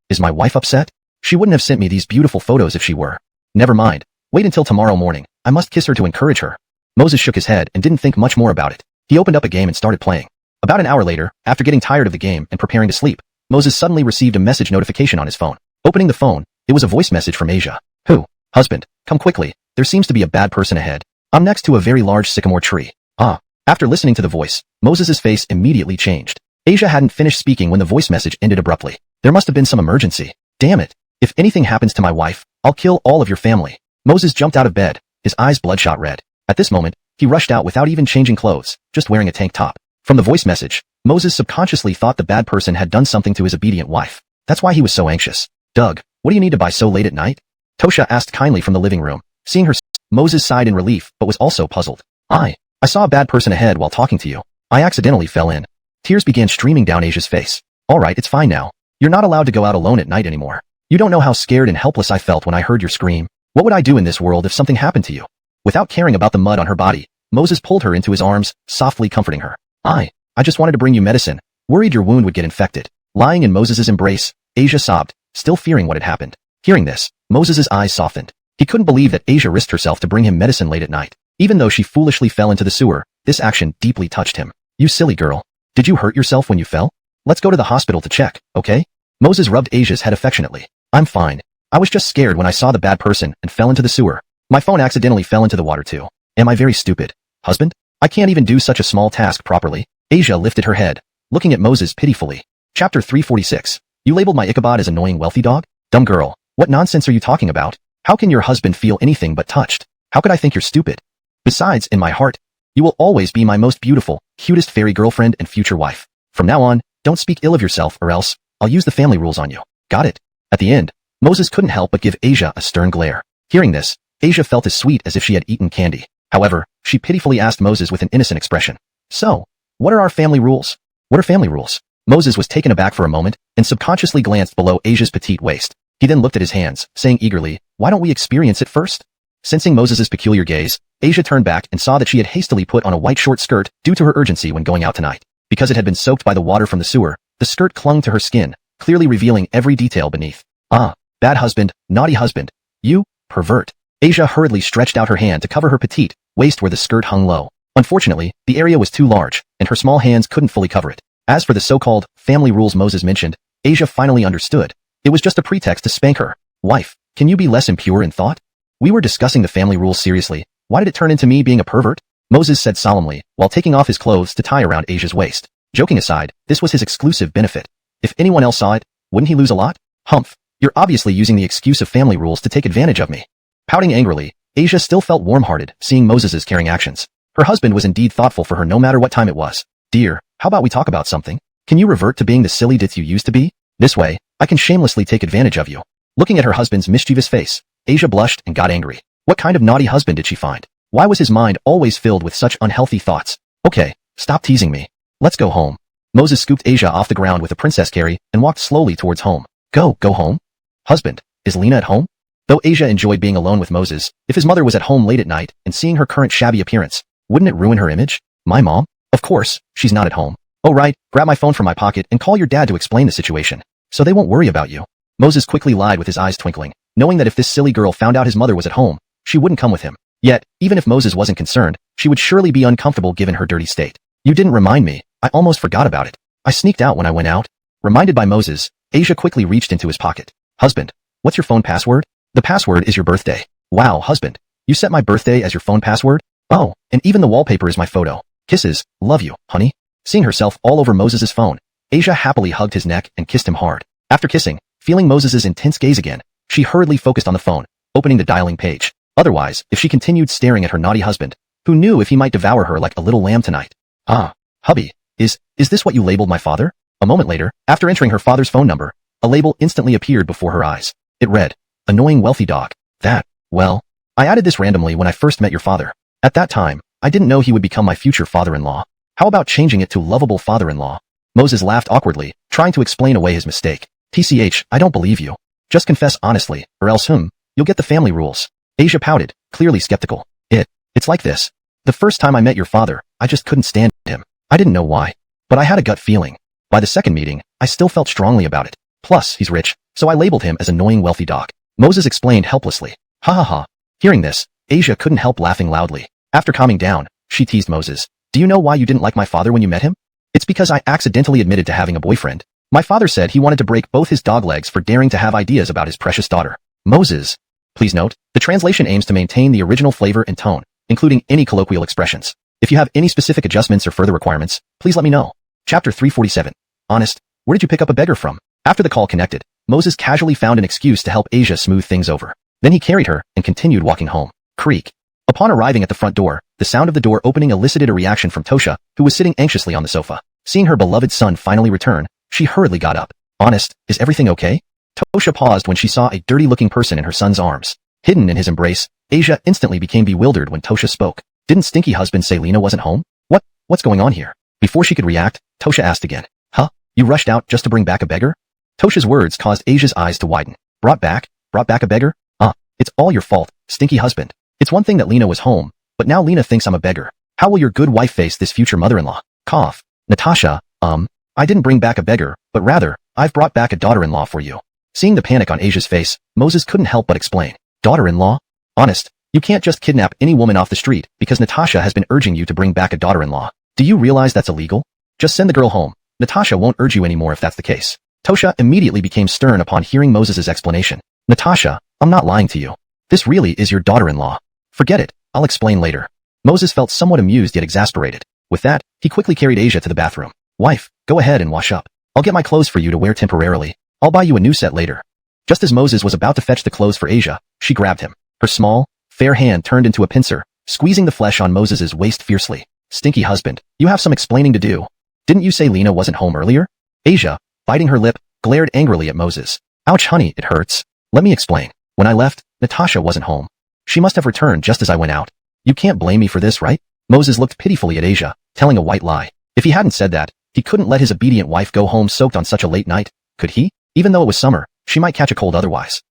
Is my wife upset? She wouldn't have sent me these beautiful photos if she were. Never mind. Wait until tomorrow morning. I must kiss her to encourage her. Moses shook his head and didn't think much more about it. He opened up a game and started playing. About an hour later, after getting tired of the game and preparing to sleep, Moses suddenly received a message notification on his phone. Opening the phone, it was a voice message from Asia. Who? Husband, come quickly. There seems to be a bad person ahead. I'm next to a very large sycamore tree. After listening to the voice, Moses's face immediately changed. Asia hadn't finished speaking when the voice message ended abruptly. There must have been some emergency. Damn it. If anything happens to my wife, I'll kill all of your family. Moses jumped out of bed, his eyes bloodshot red. At this moment, he rushed out without even changing clothes, just wearing a tank top. From the voice message, Moses subconsciously thought the bad person had done something to his obedient wife. That's why he was so anxious. Doug, what do you need to buy so late at night? Tosha asked kindly from the living room. Seeing her, Moses sighed in relief but was also puzzled. I saw a bad person ahead while talking to you. I accidentally fell in. Tears began streaming down Asia's face. Alright, it's fine now. You're not allowed to go out alone at night anymore. You don't know how scared and helpless I felt when I heard your scream. What would I do in this world if something happened to you? Without caring about the mud on her body, Moses pulled her into his arms, softly comforting her. I just wanted to bring you medicine. Worried your wound would get infected. Lying in Moses's embrace, Asia sobbed, still fearing what had happened. Hearing this, Moses's eyes softened. He couldn't believe that Asia risked herself to bring him medicine late at night. Even though she foolishly fell into the sewer, this action deeply touched him. You silly girl. Did you hurt yourself when you fell? Let's go to the hospital to check, okay? Moses rubbed Asia's head affectionately. I'm fine. I was just scared when I saw the bad person and fell into the sewer. My phone accidentally fell into the water too. Am I very stupid? Husband? I can't even do such a small task properly. Asia lifted her head, looking at Moses pitifully. Chapter 346. You labeled my Ichabod as annoying wealthy dog? Dumb girl. What nonsense are you talking about? How can your husband feel anything but touched? How could I think you're stupid? Besides, in my heart, you will always be my most beautiful, cutest fairy girlfriend and future wife. From now on, don't speak ill of yourself or else I'll use the family rules on you. Got it? At the end, Moses couldn't help but give Asia a stern glare. Hearing this, Asia felt as sweet as if she had eaten candy. However, she pitifully asked Moses with an innocent expression. So, what are our family rules? What are family rules? Moses was taken aback for a moment and subconsciously glanced below Asia's petite waist. He then looked at his hands, saying eagerly, why don't we experience it first? Sensing Moses's peculiar gaze, Asia turned back and saw that she had hastily put on a white short skirt due to her urgency when going out tonight. Because it had been soaked by the water from the sewer, the skirt clung to her skin, clearly revealing every detail beneath. Ah, bad husband, naughty husband. You, pervert. Asia hurriedly stretched out her hand to cover her petite waist where the skirt hung low. Unfortunately, the area was too large, and her small hands couldn't fully cover it. As for the so-called family rules Moses mentioned, Asia finally understood. It was just a pretext to spank her. Wife, can you be less impure in thought? We were discussing the family rules seriously. Why did it turn into me being a pervert? Moses said solemnly, while taking off his clothes to tie around Asia's waist. Joking aside, this was his exclusive benefit. If anyone else saw it, wouldn't he lose a lot? Humph, you're obviously using the excuse of family rules to take advantage of me. Pouting angrily, Asia still felt warm-hearted, seeing Moses's caring actions. Her husband was indeed thoughtful for her no matter what time it was. Dear, how about we talk about something? Can you revert to being the silly ditz you used to be? This way, I can shamelessly take advantage of you. Looking at her husband's mischievous face, Asia blushed and got angry. What kind of naughty husband did she find? Why was his mind always filled with such unhealthy thoughts? Okay, stop teasing me. Let's go home. Moses scooped Asia off the ground with a princess carry and walked slowly towards home. Go home? Husband, is Lena at home? Though Asia enjoyed being alone with Moses, if his mother was at home late at night and seeing her current shabby appearance, wouldn't it ruin her image? My mom? Of course, she's not at home. Oh right, grab my phone from my pocket and call your dad to explain the situation. So they won't worry about you. Moses quickly lied with his eyes twinkling, knowing that if this silly girl found out his mother was at home, she wouldn't come with him. Yet, even if Moses wasn't concerned, she would surely be uncomfortable given her dirty state. You didn't remind me, I almost forgot about it. I sneaked out when I went out. Reminded by Moses, Asia quickly reached into his pocket. Husband, what's your phone password? The password is your birthday. Wow, husband, you set my birthday as your phone password? Oh, and even the wallpaper is my photo. Kisses, love you, honey. Seeing herself all over Moses's phone, Asia happily hugged his neck and kissed him hard. After kissing, feeling Moses's intense gaze again, she hurriedly focused on the phone, opening the dialing page. Otherwise, if she continued staring at her naughty husband, who knew if he might devour her like a little lamb tonight? Ah, hubby, is this what you labeled my father? A moment later, after entering her father's phone number, a label instantly appeared before her eyes. It read, annoying wealthy dog. Well, I added this randomly when I first met your father. At that time, I didn't know he would become my future father-in-law. How about changing it to lovable father-in-law? Moses laughed awkwardly, trying to explain away his mistake. TCH, I don't believe you. Just confess honestly, or else you'll get the family rules. Asia pouted, clearly skeptical. It's like this. The first time I met your father, I just couldn't stand him. I didn't know why. But I had a gut feeling. By the second meeting, I still felt strongly about it. Plus, he's rich, so I labeled him as annoying wealthy dog. Moses explained helplessly. Ha ha ha. Hearing this, Asia couldn't help laughing loudly. After calming down, she teased Moses. Do you know why you didn't like my father when you met him? It's because I accidentally admitted to having a boyfriend. My father said he wanted to break both his dog legs for daring to have ideas about his precious daughter. Moses. Please note, the translation aims to maintain the original flavor and tone, including any colloquial expressions. If you have any specific adjustments or further requirements, please let me know. Chapter 347. Honest, where did you pick up a beggar from? After the call connected, Moses casually found an excuse to help Asia smooth things over. Then he carried her and continued walking home. Creak. Upon arriving at the front door, the sound of the door opening elicited a reaction from Tosha, who was sitting anxiously on the sofa. Seeing her beloved son finally return, she hurriedly got up. Honest, is everything okay? Tosha paused when she saw a dirty-looking person in her son's arms. Hidden in his embrace, Asia instantly became bewildered when Tosha spoke. Didn't stinky husband say Lena wasn't home? What's going on here? Before she could react, Tosha asked again. Huh? You rushed out just to bring back a beggar? Tosha's words caused Asia's eyes to widen. Brought back a beggar? It's all your fault, stinky husband. It's one thing that Lena was home, but now Lena thinks I'm a beggar. How will your good wife face this future mother-in-law? Cough. Natasha, I didn't bring back a beggar, but rather, I've brought back a daughter-in-law for you. Seeing the panic on Asia's face, Moses couldn't help but explain. Daughter-in-law? Honest, you can't just kidnap any woman off the street because Natasha has been urging you to bring back a daughter-in-law. Do you realize that's illegal? Just send the girl home. Natasha won't urge you anymore if that's the case. Tosha immediately became stern upon hearing Moses' explanation. Natasha, I'm not lying to you. This really is your daughter-in-law. Forget it, I'll explain later. Moses felt somewhat amused yet exasperated. With that, he quickly carried Asia to the bathroom. Wife, go ahead and wash up. I'll get my clothes for you to wear temporarily. I'll buy you a new set later. Just as Moses was about to fetch the clothes for Asia, she grabbed him. Her small, fair hand turned into a pincer, squeezing the flesh on Moses' waist fiercely. Stinky husband, you have some explaining to do. Didn't you say Lena wasn't home earlier? Asia, biting her lip, glared angrily at Moses. Ouch honey, it hurts. Let me explain. When I left, Natasha wasn't home. She must have returned just as I went out. You can't blame me for this, right? Moses looked pitifully at Asia, telling a white lie. If he hadn't said that, he couldn't let his obedient wife go home soaked on such a late night, could he? Even though it was summer, she might catch a cold otherwise.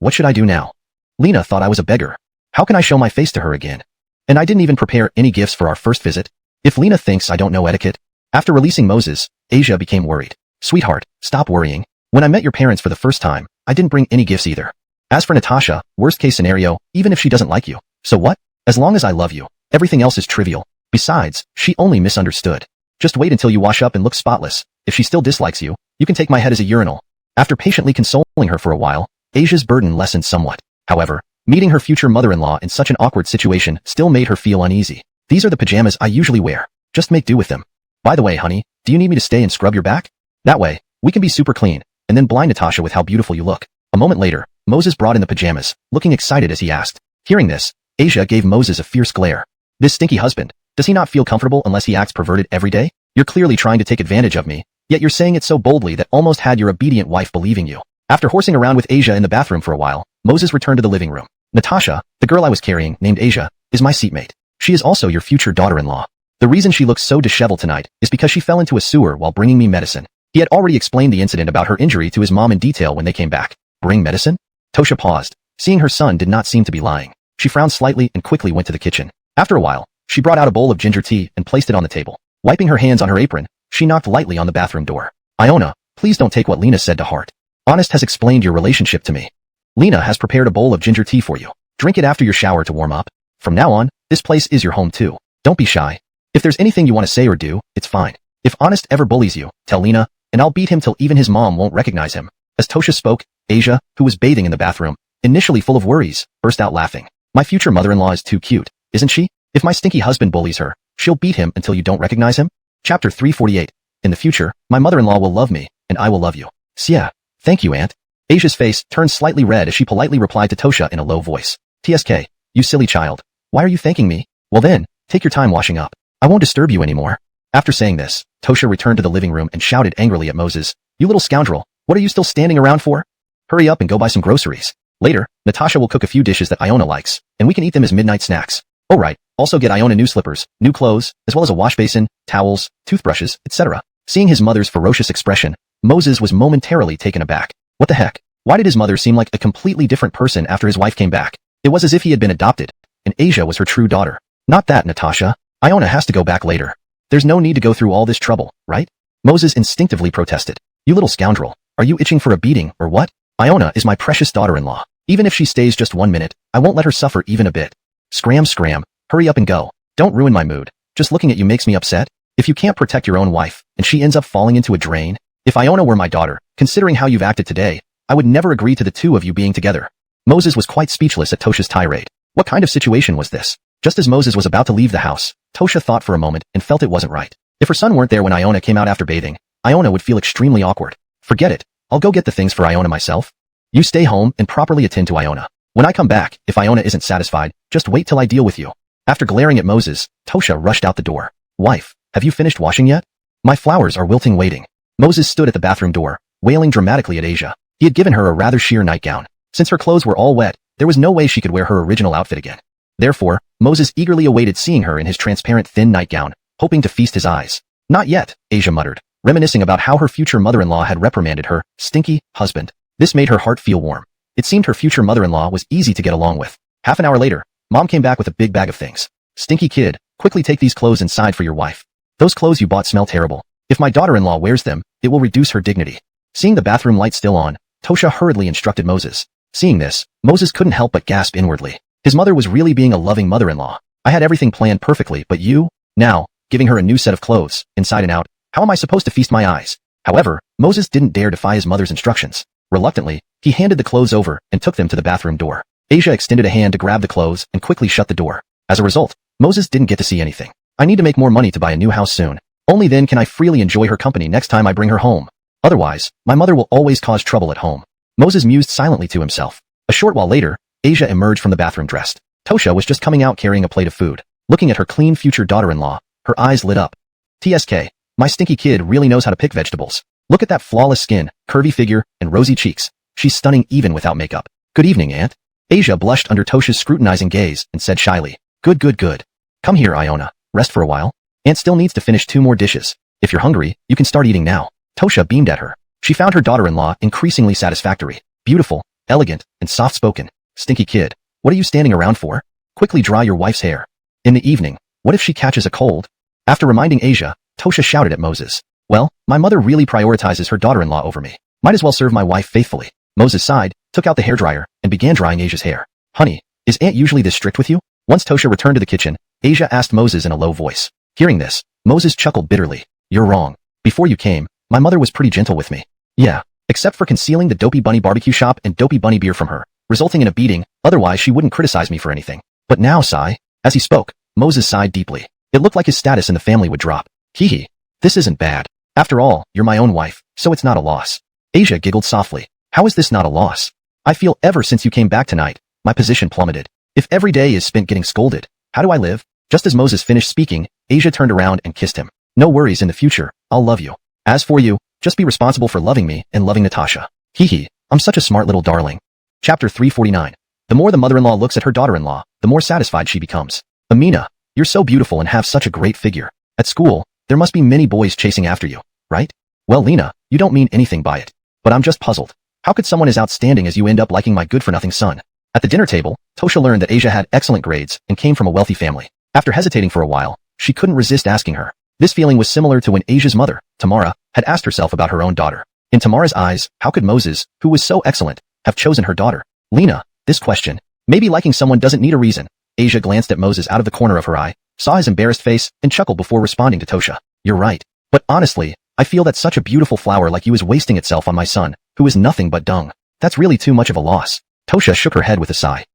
What should I do now? Lena thought I was a beggar. How can I show my face to her again? And I didn't even prepare any gifts for our first visit. If Lena thinks I don't know etiquette. After releasing Moses, Asia became worried. Sweetheart, stop worrying. When I met your parents for the first time, I didn't bring any gifts either. As for Natasha, worst case scenario, even if she doesn't like you. So what? As long as I love you, everything else is trivial. Besides, she only misunderstood. Just wait until you wash up and look spotless. If she still dislikes you, you can take my head as a urinal. After patiently consoling her for a while, Asia's burden lessened somewhat. However, meeting her future mother-in-law in such an awkward situation still made her feel uneasy. These are the pajamas I usually wear. Just make do with them. By the way, honey, do you need me to stay and scrub your back? That way, we can be super clean, and then blind Natasha with how beautiful you look. A moment later, Moses brought in the pajamas, looking excited as he asked. Hearing this, Asia gave Moses a fierce glare. This stinky husband, does he not feel comfortable unless he acts perverted every day? You're clearly trying to take advantage of me, yet you're saying it so boldly that almost had your obedient wife believing you. After horsing around with Asia in the bathroom for a while, Moses returned to the living room. Natasha, the girl I was carrying, named Asia, is my seatmate. She is also your future daughter-in-law. The reason she looks so disheveled tonight is because she fell into a sewer while bringing me medicine. He had already explained the incident about her injury to his mom in detail when they came back. Bring medicine? Tosha paused. Seeing her son did not seem to be lying. She frowned slightly and quickly went to the kitchen. After a while, she brought out a bowl of ginger tea and placed it on the table. Wiping her hands on her apron, she knocked lightly on the bathroom door. Iona, please don't take what Lena said to heart. Honest has explained your relationship to me. Lena has prepared a bowl of ginger tea for you. Drink it after your shower to warm up. From now on, this place is your home too. Don't be shy. If there's anything you want to say or do, it's fine. If Honest ever bullies you, tell Lena, and I'll beat him till even his mom won't recognize him. As Tosha spoke, Asia, who was bathing in the bathroom, initially full of worries, burst out laughing. My future mother-in-law is too cute, isn't she? If my stinky husband bullies her, she'll beat him until you don't recognize him? Chapter 348. In the future, my mother-in-law will love me, and I will love you. Sia. Thank you, Aunt. Asia's face turned slightly red as she politely replied to Tosha in a low voice. TSK, you silly child. Why are you thanking me? Well then, take your time washing up. I won't disturb you anymore. After saying this, Tosha returned to the living room and shouted angrily at Moses. You little scoundrel, what are you still standing around for? Hurry up and go buy some groceries. Later, Natasha will cook a few dishes that Iona likes, and we can eat them as midnight snacks. Oh right, also get Iona new slippers, new clothes, as well as a wash basin, towels, toothbrushes, etc. Seeing his mother's ferocious expression, Moses was momentarily taken aback. What the heck? Why did his mother seem like a completely different person after his wife came back? It was as if he had been adopted, and Asia was her true daughter. Not that, Natasha. Iona has to go back later. There's no need to go through all this trouble, right? Moses instinctively protested. You little scoundrel, are you itching for a beating, or what? Iona is my precious daughter-in-law. Even if she stays just 1 minute, I won't let her suffer even a bit. Scram, hurry up and go. Don't ruin my mood. Just looking at you makes me upset. If you can't protect your own wife, and she ends up falling into a drain, if Iona were my daughter, considering how you've acted today, I would never agree to the two of you being together. Moses was quite speechless at Tosha's tirade. What kind of situation was this? Just as Moses was about to leave the house, Tosha thought for a moment and felt it wasn't right. If her son weren't there when Iona came out after bathing, Iona would feel extremely awkward. Forget it. I'll go get the things for Iona myself. You stay home and properly attend to Iona. When I come back, if Iona isn't satisfied, just wait till I deal with you. After glaring at Moses, Tosha rushed out the door. Wife, have you finished washing yet? My flowers are wilting waiting. Moses stood at the bathroom door, wailing dramatically at Asia. He had given her a rather sheer nightgown. Since her clothes were all wet, there was no way she could wear her original outfit again. Therefore, Moses eagerly awaited seeing her in his transparent thin nightgown, hoping to feast his eyes. Not yet, Asia muttered, reminiscing about how her future mother-in-law had reprimanded her stinky husband. This made her heart feel warm. It seemed her future mother-in-law was easy to get along with. Half an hour later, Mom came back with a big bag of things. Stinky kid, quickly take these clothes inside for your wife. Those clothes you bought smell terrible. If my daughter-in-law wears them, it will reduce her dignity. Seeing the bathroom light still on, Tosha hurriedly instructed Moses. Seeing this, Moses couldn't help but gasp inwardly. His mother was really being a loving mother-in-law. I had everything planned perfectly, but you? Now, giving her a new set of clothes, inside and out, how am I supposed to feast my eyes? However, Moses didn't dare defy his mother's instructions. Reluctantly, he handed the clothes over and took them to the bathroom door. Asia extended a hand to grab the clothes and quickly shut the door. As a result, Moses didn't get to see anything. I need to make more money to buy a new house soon. Only then can I freely enjoy her company next time I bring her home. Otherwise, my mother will always cause trouble at home. Moses mused silently to himself. A short while later, Asia emerged from the bathroom dressed. Tosha was just coming out carrying a plate of food. Looking at her clean future daughter-in-law, her eyes lit up. TSK, my stinky kid really knows how to pick vegetables. Look at that flawless skin, curvy figure, and rosy cheeks. She's stunning even without makeup. Good evening, Aunt. Asia blushed under Tosha's scrutinizing gaze and said shyly, Good, good, good. Come here, Iona. Rest for a while. Aunt still needs to finish 2 more dishes. If you're hungry, you can start eating now. Tosha beamed at her. She found her daughter-in-law increasingly satisfactory, beautiful, elegant, and soft-spoken. Stinky kid. What are you standing around for? Quickly dry your wife's hair. In the evening, what if she catches a cold? After reminding Asia, Tosha shouted at Moses. Well, my mother really prioritizes her daughter-in-law over me. Might as well serve my wife faithfully. Moses sighed, took out the hairdryer, and began drying Asia's hair. Honey, is Aunt usually this strict with you? Once Tosha returned to the kitchen, Asia asked Moses in a low voice. Hearing this, Moses chuckled bitterly. You're wrong. Before you came, my mother was pretty gentle with me. Yeah, except for concealing the Dopey Bunny barbecue shop and Dopey Bunny beer from her, resulting in a beating, otherwise she wouldn't criticize me for anything. But now, sigh. As he spoke, Moses sighed deeply. It looked like his status in the family would drop. Hee. This isn't bad. After all, you're my own wife, so it's not a loss. Asia giggled softly. How is this not a loss? I feel ever since you came back tonight, my position plummeted. If every day is spent getting scolded, how do I live? Just as Moses finished speaking, Asia turned around and kissed him. No worries, in the future, I'll love you. As for you, just be responsible for loving me and loving Natasha. Hee. I'm such a smart little darling. Chapter 349. The more the mother-in-law looks at her daughter-in-law, the more satisfied she becomes. Amina, you're so beautiful and have such a great figure. At school, there must be many boys chasing after you, right? Well, Lena, you don't mean anything by it. But I'm just puzzled. How could someone as outstanding as you end up liking my good-for-nothing son? At the dinner table, Tosha learned that Asia had excellent grades and came from a wealthy family. After hesitating for a while, she couldn't resist asking her. This feeling was similar to when Asia's mother, Tamara, had asked herself about her own daughter. In Tamara's eyes, how could Moses, who was so excellent, have chosen her daughter? Lena, this question. Maybe liking someone doesn't need a reason. Asia glanced at Moses out of the corner of her eye, saw his embarrassed face, and chuckled before responding to Tosha. You're right. But honestly, I feel that such a beautiful flower like you is wasting itself on my son, who is nothing but dung. That's really too much of a loss. Tosha shook her head with a sigh.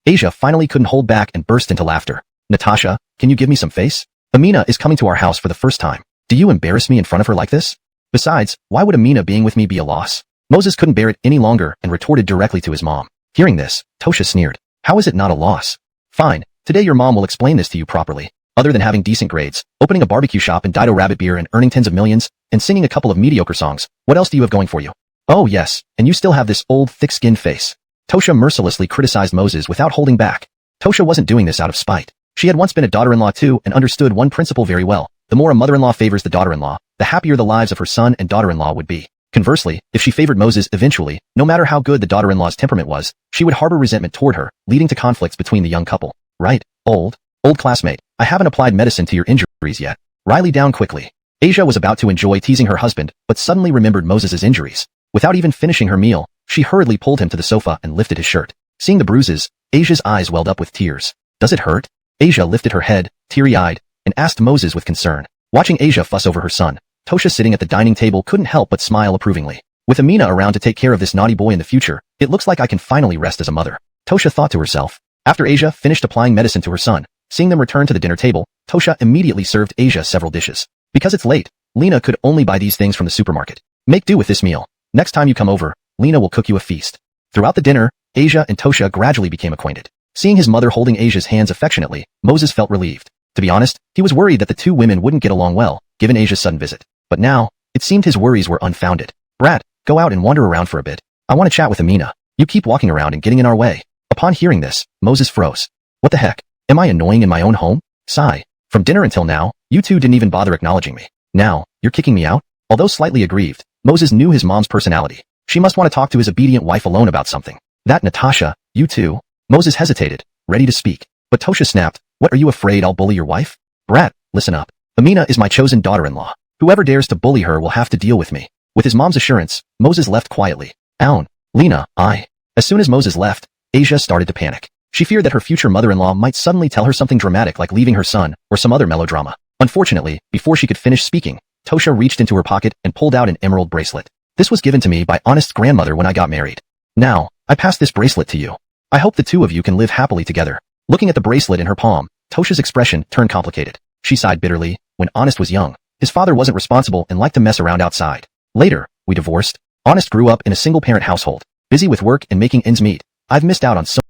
Asia finally couldn't hold back and burst into laughter. Natasha, can you give me some face? Amina is coming to our house for the first time. Do you embarrass me in front of her like this? Besides, why would Amina being with me be a loss? Moses couldn't bear it any longer and retorted directly to his mom. Hearing this, Tosha sneered. How is it not a loss? Fine, today your mom will explain this to you properly. Other than having decent grades, opening a barbecue shop and Dido Rabbit beer and earning tens of millions, and singing a couple of mediocre songs, what else do you have going for you? Oh yes, and you still have this old, thick-skinned face. Tosha mercilessly criticized Moses without holding back. Tosha wasn't doing this out of spite. She had once been a daughter-in-law too and understood one principle very well. The more a mother-in-law favors the daughter-in-law, the happier the lives of her son and daughter-in-law would be. Conversely, if she favored Moses eventually, no matter how good the daughter-in-law's temperament was, she would harbor resentment toward her, leading to conflicts between the young couple. Right, old classmate, I haven't applied medicine to your injuries yet. Riley down quickly. Asia was about to enjoy teasing her husband, but suddenly remembered Moses's injuries. Without even finishing her meal, she hurriedly pulled him to the sofa and lifted his shirt. Seeing the bruises, Asia's eyes welled up with tears. Does it hurt? Asia lifted her head, teary-eyed, and asked Moses with concern. Watching Asia fuss over her son, Tosha sitting at the dining table couldn't help but smile approvingly. With Amina around to take care of this naughty boy in the future, it looks like I can finally rest as a mother. Tosha thought to herself. After Asia finished applying medicine to her son, seeing them return to the dinner table, Tosha immediately served Asia several dishes. Because it's late, Lena could only buy these things from the supermarket. Make do with this meal. Next time you come over, Lena will cook you a feast. Throughout the dinner, Asia and Tosha gradually became acquainted. Seeing his mother holding Asia's hands affectionately, Moses felt relieved. To be honest, he was worried that the two women wouldn't get along well, given Asia's sudden visit. But now, it seemed his worries were unfounded. Brat, go out and wander around for a bit. I want to chat with Amina. You keep walking around and getting in our way. Upon hearing this, Moses froze. What the heck? Am I annoying in my own home? Sigh. From dinner until now, you two didn't even bother acknowledging me. Now, you're kicking me out? Although slightly aggrieved, Moses knew his mom's personality. She must want to talk to his obedient wife alone about something. That Natasha, you too? Moses hesitated, ready to speak. But Tosha snapped, what, are you afraid I'll bully your wife? Brat, listen up. Amina is my chosen daughter-in-law. Whoever dares to bully her will have to deal with me. With his mom's assurance, Moses left quietly. Own. Lena, As soon as Moses left, Asia started to panic. She feared that her future mother-in-law might suddenly tell her something dramatic like leaving her son, or some other melodrama. Unfortunately, before she could finish speaking, Tosha reached into her pocket and pulled out an emerald bracelet. This was given to me by Honest's grandmother when I got married. Now, I pass this bracelet to you. I hope the two of you can live happily together. Looking at the bracelet in her palm, Tosha's expression turned complicated. She sighed bitterly. When Honest was young, his father wasn't responsible and liked to mess around outside. Later, we divorced. Honest grew up in a single-parent household, busy with work and making ends meet. I've missed out on so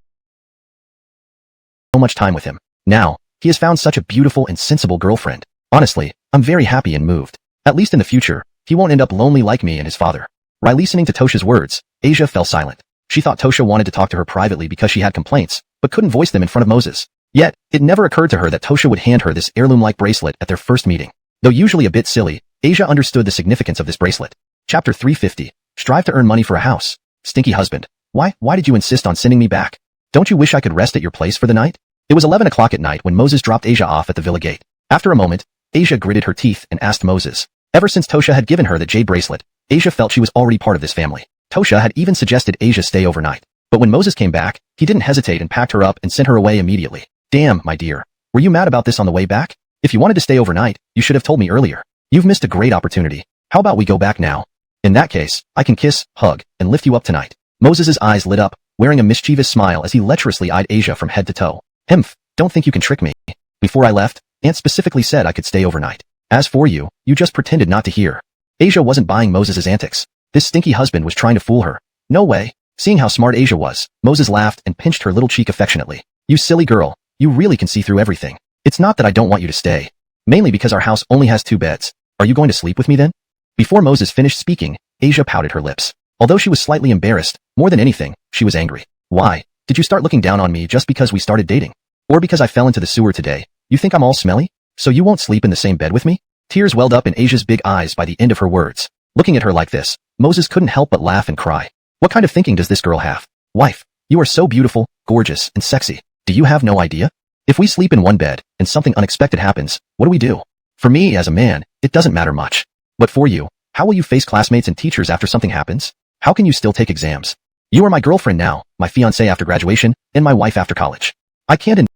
much time with him. Now, he has found such a beautiful and sensible girlfriend. Honestly, I'm very happy and moved. At least in the future, he won't end up lonely like me and his father. While listening to Tosha's words, Asia fell silent. She thought Tosha wanted to talk to her privately because she had complaints, but couldn't voice them in front of Moses. Yet, it never occurred to her that Tosha would hand her this heirloom-like bracelet at their first meeting. Though usually a bit silly, Asia understood the significance of this bracelet. Chapter 350. Strive to earn money for a house. Stinky husband. Why did you insist on sending me back? Don't you wish I could rest at your place for the night? It was 11 o'clock at night when Moses dropped Asia off at the villa gate. After a moment, Asia gritted her teeth and asked Moses. Ever since Tosha had given her the jade bracelet, Asia felt she was already part of this family. Tosha had even suggested Asia stay overnight. But when Moses came back, he didn't hesitate and packed her up and sent her away immediately. Damn, my dear. Were you mad about this on the way back? If you wanted to stay overnight, you should have told me earlier. You've missed a great opportunity. How about we go back now? In that case, I can kiss, hug, and lift you up tonight. Moses's eyes lit up, wearing a mischievous smile as he lecherously eyed Asia from head to toe. Himph, don't think you can trick me. Before I left, Aunt specifically said I could stay overnight. As for you, you just pretended not to hear. Asia wasn't buying Moses's antics. This stinky husband was trying to fool her. No way. Seeing how smart Asia was, Moses laughed and pinched her little cheek affectionately. You silly girl, you really can see through everything. It's not that I don't want you to stay. Mainly because our house only has 2 beds. Are you going to sleep with me then? Before Moses finished speaking, Asia pouted her lips. Although she was slightly embarrassed, more than anything, she was angry. Why? Did you start looking down on me just because we started dating? Or because I fell into the sewer today? You think I'm all smelly? So you won't sleep in the same bed with me? Tears welled up in Asia's big eyes by the end of her words. Looking at her like this, Moses couldn't help but laugh and cry. What kind of thinking does this girl have? Wife, you are so beautiful, gorgeous, and sexy. Do you have no idea? If we sleep in one bed, and something unexpected happens, what do we do? For me, as a man, it doesn't matter much. But for you, how will you face classmates and teachers after something happens? How can you still take exams? You are my girlfriend now, my fiancé after graduation, and my wife after college. I can't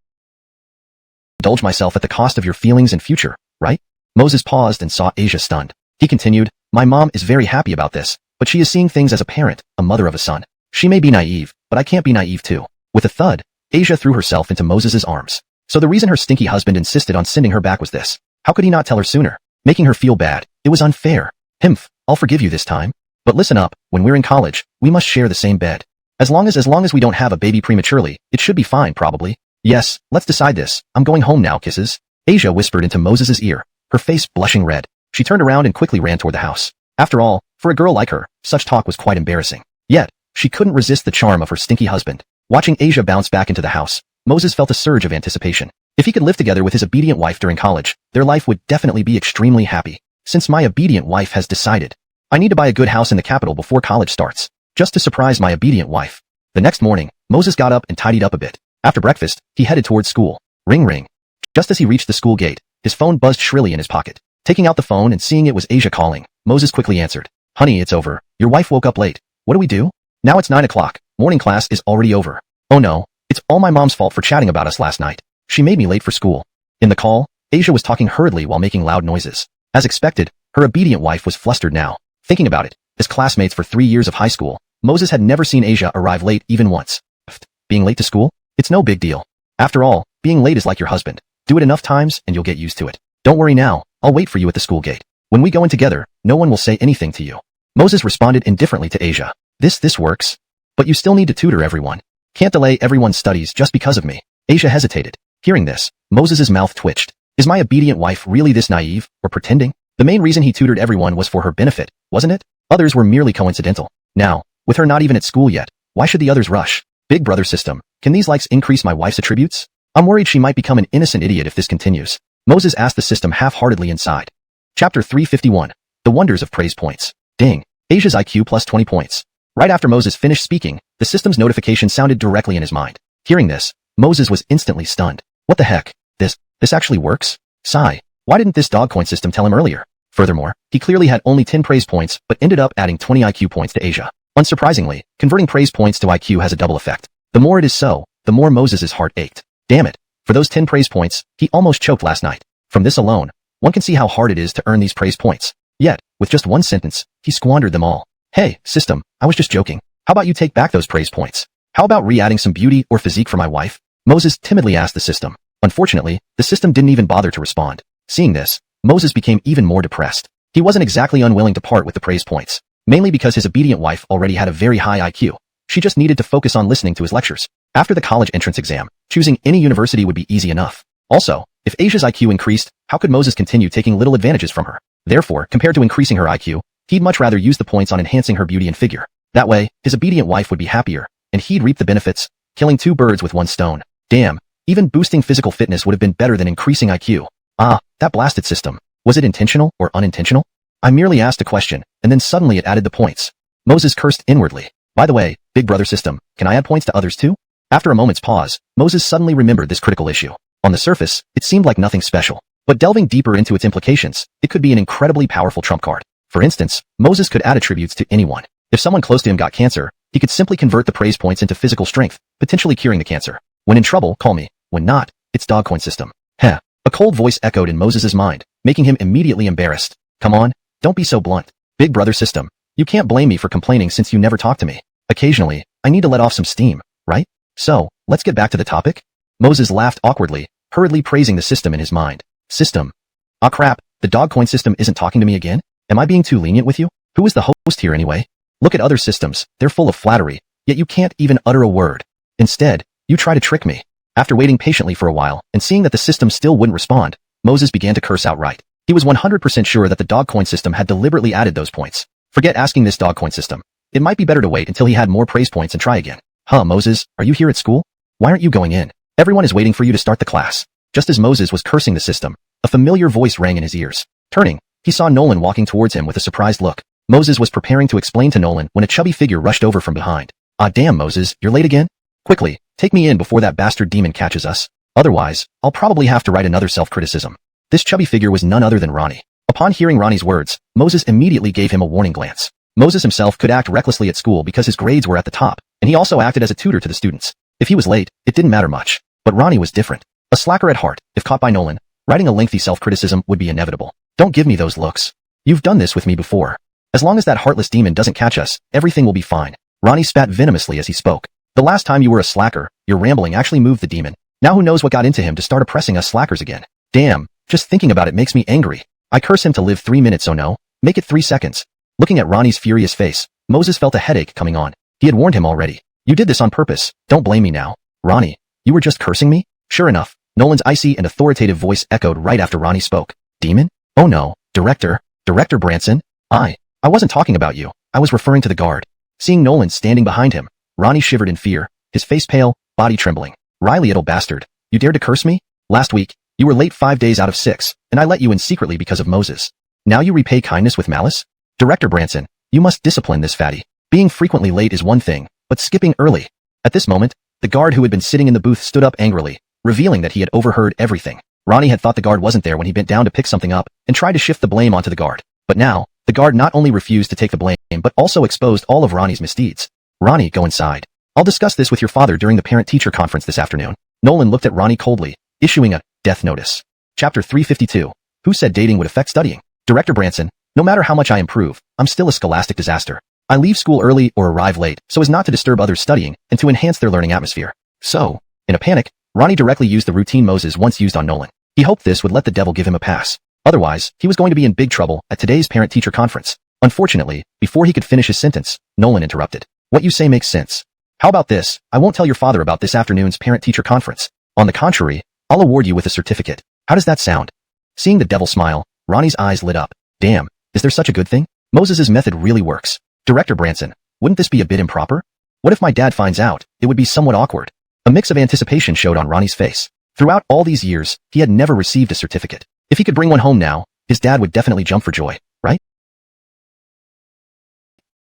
indulge myself at the cost of your feelings and future, right? Moses paused and saw Asia stunned. He continued, my mom is very happy about this, but she is seeing things as a parent, a mother of a son. She may be naive, but I can't be naive too. With a thud, Asia threw herself into Moses's arms. So the reason her stinky husband insisted on sending her back was this. How could he not tell her sooner? Making her feel bad. It was unfair. Himph, I'll forgive you this time. But listen up, when we're in college, we must share the same bed. As long as we don't have a baby prematurely, it should be fine probably. Yes, let's decide this. I'm going home now, kisses. Asia whispered into Moses's ear, her face blushing red. She turned around and quickly ran toward the house. After all, for a girl like her, such talk was quite embarrassing. Yet, she couldn't resist the charm of her stinky husband. Watching Asia bounce back into the house, Moses felt a surge of anticipation. If he could live together with his obedient wife during college, their life would definitely be extremely happy. Since my obedient wife has decided, I need to buy a good house in the capital before college starts, just to surprise my obedient wife. The next morning, Moses got up and tidied up a bit. After breakfast, he headed towards school. Ring ring. Just as he reached the school gate, his phone buzzed shrilly in his pocket. Taking out the phone and seeing it was Asia calling, Moses quickly answered. Honey, it's over. Your wife woke up late. What do we do? Now it's 9 o'clock. Morning class is already over. Oh no, it's all my mom's fault for chatting about us last night. She made me late for school. In the call, Asia was talking hurriedly while making loud noises. As expected, her obedient wife was flustered now. Thinking about it, as classmates for 3 years of high school, Moses had never seen Asia arrive late even once. Being late to school? It's no big deal. After all, being late is like your husband. Do it enough times and you'll get used to it. Don't worry now, I'll wait for you at the school gate. When we go in together, no one will say anything to you. Moses responded indifferently to Asia. This works. But you still need to tutor everyone. Can't delay everyone's studies just because of me. Asia hesitated. Hearing this, Moses's mouth twitched. Is my obedient wife really this naive, or pretending? The main reason he tutored everyone was for her benefit, wasn't it? Others were merely coincidental. Now, with her not even at school yet, why should the others rush? Big brother system, can these likes increase my wife's attributes? I'm worried she might become an innocent idiot if this continues. Moses asked the system half-heartedly inside. Chapter 351. The Wonders of Praise Points. Ding. Asia's IQ plus 20 points. Right after Moses finished speaking, the system's notification sounded directly in his mind. Hearing this, Moses was instantly stunned. What the heck? This actually works? Sigh. Why didn't this dog coin system tell him earlier? Furthermore, he clearly had only 10 praise points but ended up adding 20 IQ points to Asia. Unsurprisingly, converting praise points to IQ has a double effect. The more it is so, the more Moses's heart ached. Damn it. For those 10 praise points, he almost choked last night. From this alone, one can see how hard it is to earn these praise points. Yet, with just one sentence, he squandered them all. Hey, system, I was just joking. How about you take back those praise points? How about re-adding some beauty or physique for my wife? Moses timidly asked the system. Unfortunately, the system didn't even bother to respond. Seeing this, Moses became even more depressed. He wasn't exactly unwilling to part with the praise points, mainly because his obedient wife already had a very high IQ. She just needed to focus on listening to his lectures. After the college entrance exam, choosing any university would be easy enough. Also, if Asia's IQ increased, how could Moses continue taking little advantages from her? Therefore, compared to increasing her IQ, he'd much rather use the points on enhancing her beauty and figure. That way, his obedient wife would be happier, and he'd reap the benefits, killing two birds with one stone. Damn, even boosting physical fitness would have been better than increasing IQ. Ah, that blasted system. Was it intentional or unintentional? I merely asked a question, and then suddenly it added the points. Moses cursed inwardly. By the way, big brother system, can I add points to others too? After a moment's pause, Moses suddenly remembered this critical issue. On the surface, it seemed like nothing special. But delving deeper into its implications, it could be an incredibly powerful trump card. For instance, Moses could add attributes to anyone. If someone close to him got cancer, he could simply convert the praise points into physical strength, potentially curing the cancer. When in trouble, call me. When not, it's dog coin system. Heh. A cold voice echoed in Moses' mind, making him immediately embarrassed. Come on, don't be so blunt. Big brother system. You can't blame me for complaining since you never talk to me. Occasionally, I need to let off some steam, right? So, let's get back to the topic. Moses laughed awkwardly, hurriedly praising the system in his mind. System. Ah crap, the dog coin system isn't talking to me again? Am I being too lenient with you? Who is the host here anyway? Look at other systems, they're full of flattery, yet you can't even utter a word. Instead, you try to trick me. After waiting patiently for a while, and seeing that the system still wouldn't respond, Moses began to curse outright. He was 100% sure that the dog coin system had deliberately added those points. Forget asking this dog coin system. It might be better to wait until he had more praise points and try again. Huh, Moses, are you here at school? Why aren't you going in? Everyone is waiting for you to start the class. Just as Moses was cursing the system, a familiar voice rang in his ears. Turning, he saw Nolan walking towards him with a surprised look. Moses was preparing to explain to Nolan when a chubby figure rushed over from behind. Ah damn, Moses, you're late again? Quickly, take me in before that bastard demon catches us. Otherwise, I'll probably have to write another self-criticism. This chubby figure was none other than Ronnie. Upon hearing Ronnie's words, Moses immediately gave him a warning glance. Moses himself could act recklessly at school because his grades were at the top, and he also acted as a tutor to the students. If he was late, it didn't matter much. But Ronnie was different. A slacker at heart, if caught by Nolan, writing a lengthy self-criticism would be inevitable. Don't give me those looks. You've done this with me before. As long as that heartless demon doesn't catch us, everything will be fine. Ronnie spat venomously as he spoke. The last time you were a slacker, your rambling actually moved the demon. Now who knows what got into him to start oppressing us slackers again. Damn, just thinking about it makes me angry. I curse him to live 3 minutes, oh no. Make it 3 seconds. Looking at Ronnie's furious face, Moses felt a headache coming on. He had warned him already. You did this on purpose, don't blame me now. Ronnie, you were just cursing me? Sure enough, Nolan's icy and authoritative voice echoed right after Ronnie spoke. Demon? Oh no, Director Branson? I wasn't talking about you, I was referring to the guard. Seeing Nolan standing behind him, Ronnie shivered in fear, his face pale, body trembling. Riley little bastard, you dared to curse me? Last week, you were late 5 days out of 6, and I let you in secretly because of Moses. Now you repay kindness with malice? Director Branson, you must discipline this fatty. Being frequently late is one thing, but skipping early. At this moment, the guard who had been sitting in the booth stood up angrily, revealing that he had overheard everything. Ronnie had thought the guard wasn't there when he bent down to pick something up, and tried to shift the blame onto the guard. But now, the guard not only refused to take the blame, but also exposed all of Ronnie's misdeeds. Ronnie, go inside. I'll discuss this with your father during the parent-teacher conference this afternoon. Nolan looked at Ronnie coldly, issuing a death notice. Chapter 352. Who said dating would affect studying? Director Branson, no matter how much I improve, I'm still a scholastic disaster. I leave school early or arrive late so as not to disturb others studying and to enhance their learning atmosphere. So, in a panic, Ronnie directly used the routine Moses once used on Nolan. He hoped this would let the devil give him a pass. Otherwise, he was going to be in big trouble at today's parent-teacher conference. Unfortunately, before he could finish his sentence, Nolan interrupted. What you say makes sense. How about this? I won't tell your father about this afternoon's parent-teacher conference. On the contrary, I'll award you with a certificate. How does that sound? Seeing the devil smile, Ronnie's eyes lit up. Damn, is there such a good thing? Moses' method really works. Director Branson, wouldn't this be a bit improper? What if my dad finds out? It would be somewhat awkward. A mix of anticipation showed on Ronnie's face. Throughout all these years, he had never received a certificate. If he could bring one home now, his dad would definitely jump for joy, right?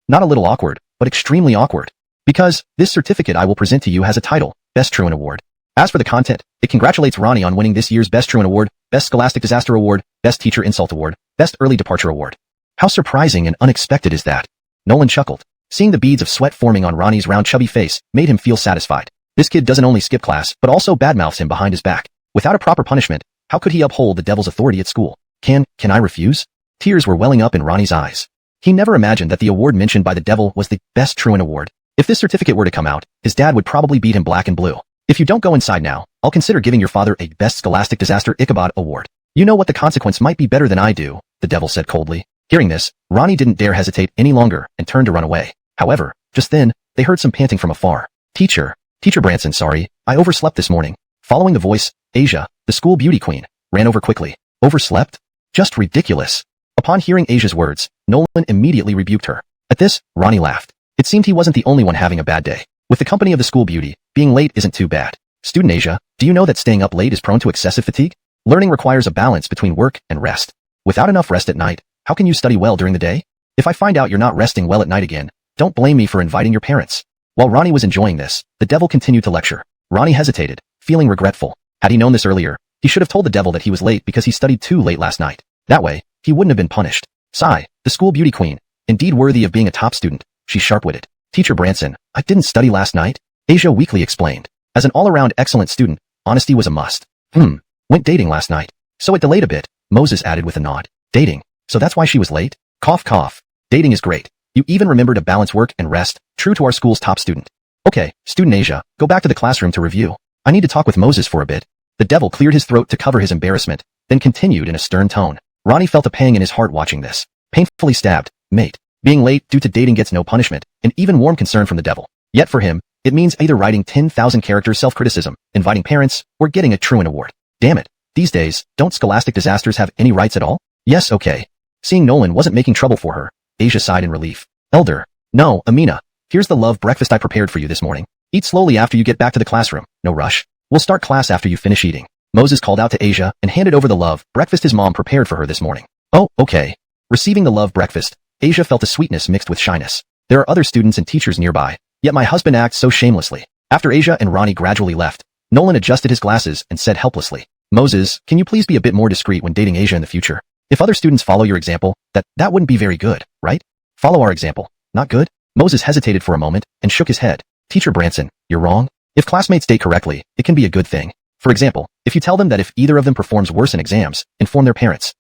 Not a little awkward, but extremely awkward. Because, this certificate I will present to you has a title, Best Truant Award. As for the content, it congratulates Ronnie on winning this year's Best Truant Award, Best Scholastic Disaster Award, Best Teacher Insult Award, Best Early Departure Award. How surprising and unexpected is that? Nolan chuckled. Seeing the beads of sweat forming on Ronnie's round chubby face made him feel satisfied. This kid doesn't only skip class, but also badmouths him behind his back. Without a proper punishment, how could he uphold the devil's authority at school? Can I refuse? Tears were welling up in Ronnie's eyes. He never imagined that the award mentioned by the devil was the Best Truant Award. If this certificate were to come out, his dad would probably beat him black and blue. If you don't go inside now, I'll consider giving your father a Best Scholastic Disaster Ichabod Award. You know what the consequence might be better than I do, the devil said coldly. Hearing this, Ronnie didn't dare hesitate any longer and turned to run away. However, just then, they heard some panting from afar. Teacher Branson, sorry, I overslept this morning. Following the voice, Asia, the school beauty queen, ran over quickly. Overslept? Just ridiculous. Upon hearing Asia's words, Nolan immediately rebuked her. At this, Ronnie laughed. It seemed he wasn't the only one having a bad day. With the company of the school beauty, being late isn't too bad. Student Asia, do you know that staying up late is prone to excessive fatigue? Learning requires a balance between work and rest. Without enough rest at night, how can you study well during the day? If I find out you're not resting well at night again, don't blame me for inviting your parents. While Ronnie was enjoying this, the devil continued to lecture. Ronnie hesitated, feeling regretful. Had he known this earlier, he should have told the devil that he was late because he studied too late last night. That way, he wouldn't have been punished. Sigh, the school beauty queen, indeed worthy of being a top student. She sharp-witted. Teacher Branson, I didn't study last night. Asia weakly explained. As an all-around excellent student, honesty was a must. Went dating last night. So it delayed a bit, Moses added with a nod. Dating. So that's why she was late? Cough cough. Dating is great. You even remember to balance work and rest, true to our school's top student. Okay, student Asia, go back to the classroom to review. I need to talk with Moses for a bit. The devil cleared his throat to cover his embarrassment, then continued in a stern tone. Ronnie felt a pang in his heart watching this. Painfully stabbed, mate. Being late due to dating gets no punishment, and even warm concern from the devil. Yet for him, it means either writing 10,000 characters self-criticism, inviting parents, or getting a Truant Award. Damn it. These days, don't scholastic disasters have any rights at all? Yes, okay. Seeing Nolan wasn't making trouble for her, Asia sighed in relief. Elder. No, Amina. Here's the love breakfast I prepared for you this morning. Eat slowly after you get back to the classroom. No rush. We'll start class after you finish eating. Moses called out to Asia and handed over the love breakfast his mom prepared for her this morning. Oh, okay. Receiving the love breakfast, Asia felt a sweetness mixed with shyness. There are other students and teachers nearby, yet my husband acts so shamelessly. After Asia and Ronnie gradually left, Nolan adjusted his glasses and said helplessly, Moses, can you please be a bit more discreet when dating Asia in the future? If other students follow your example, that wouldn't be very good, right? Follow our example. Not good? Moses hesitated for a moment and shook his head. Teacher Branson, you're wrong. If classmates date correctly, it can be a good thing. For example, if you tell them that if either of them performs worse in exams, inform their parents.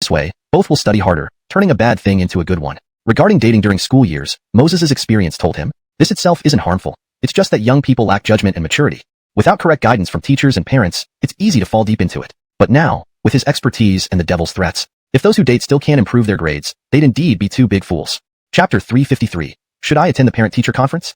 This way, both will study harder, turning a bad thing into a good one. Regarding dating during school years, Moses' experience told him, this itself isn't harmful. It's just that young people lack judgment and maturity. Without correct guidance from teachers and parents, it's easy to fall deep into it. But now, with his expertise and the devil's threats, if those who date still can't improve their grades, they'd indeed be two big fools. Chapter 353. Should I attend the parent-teacher conference?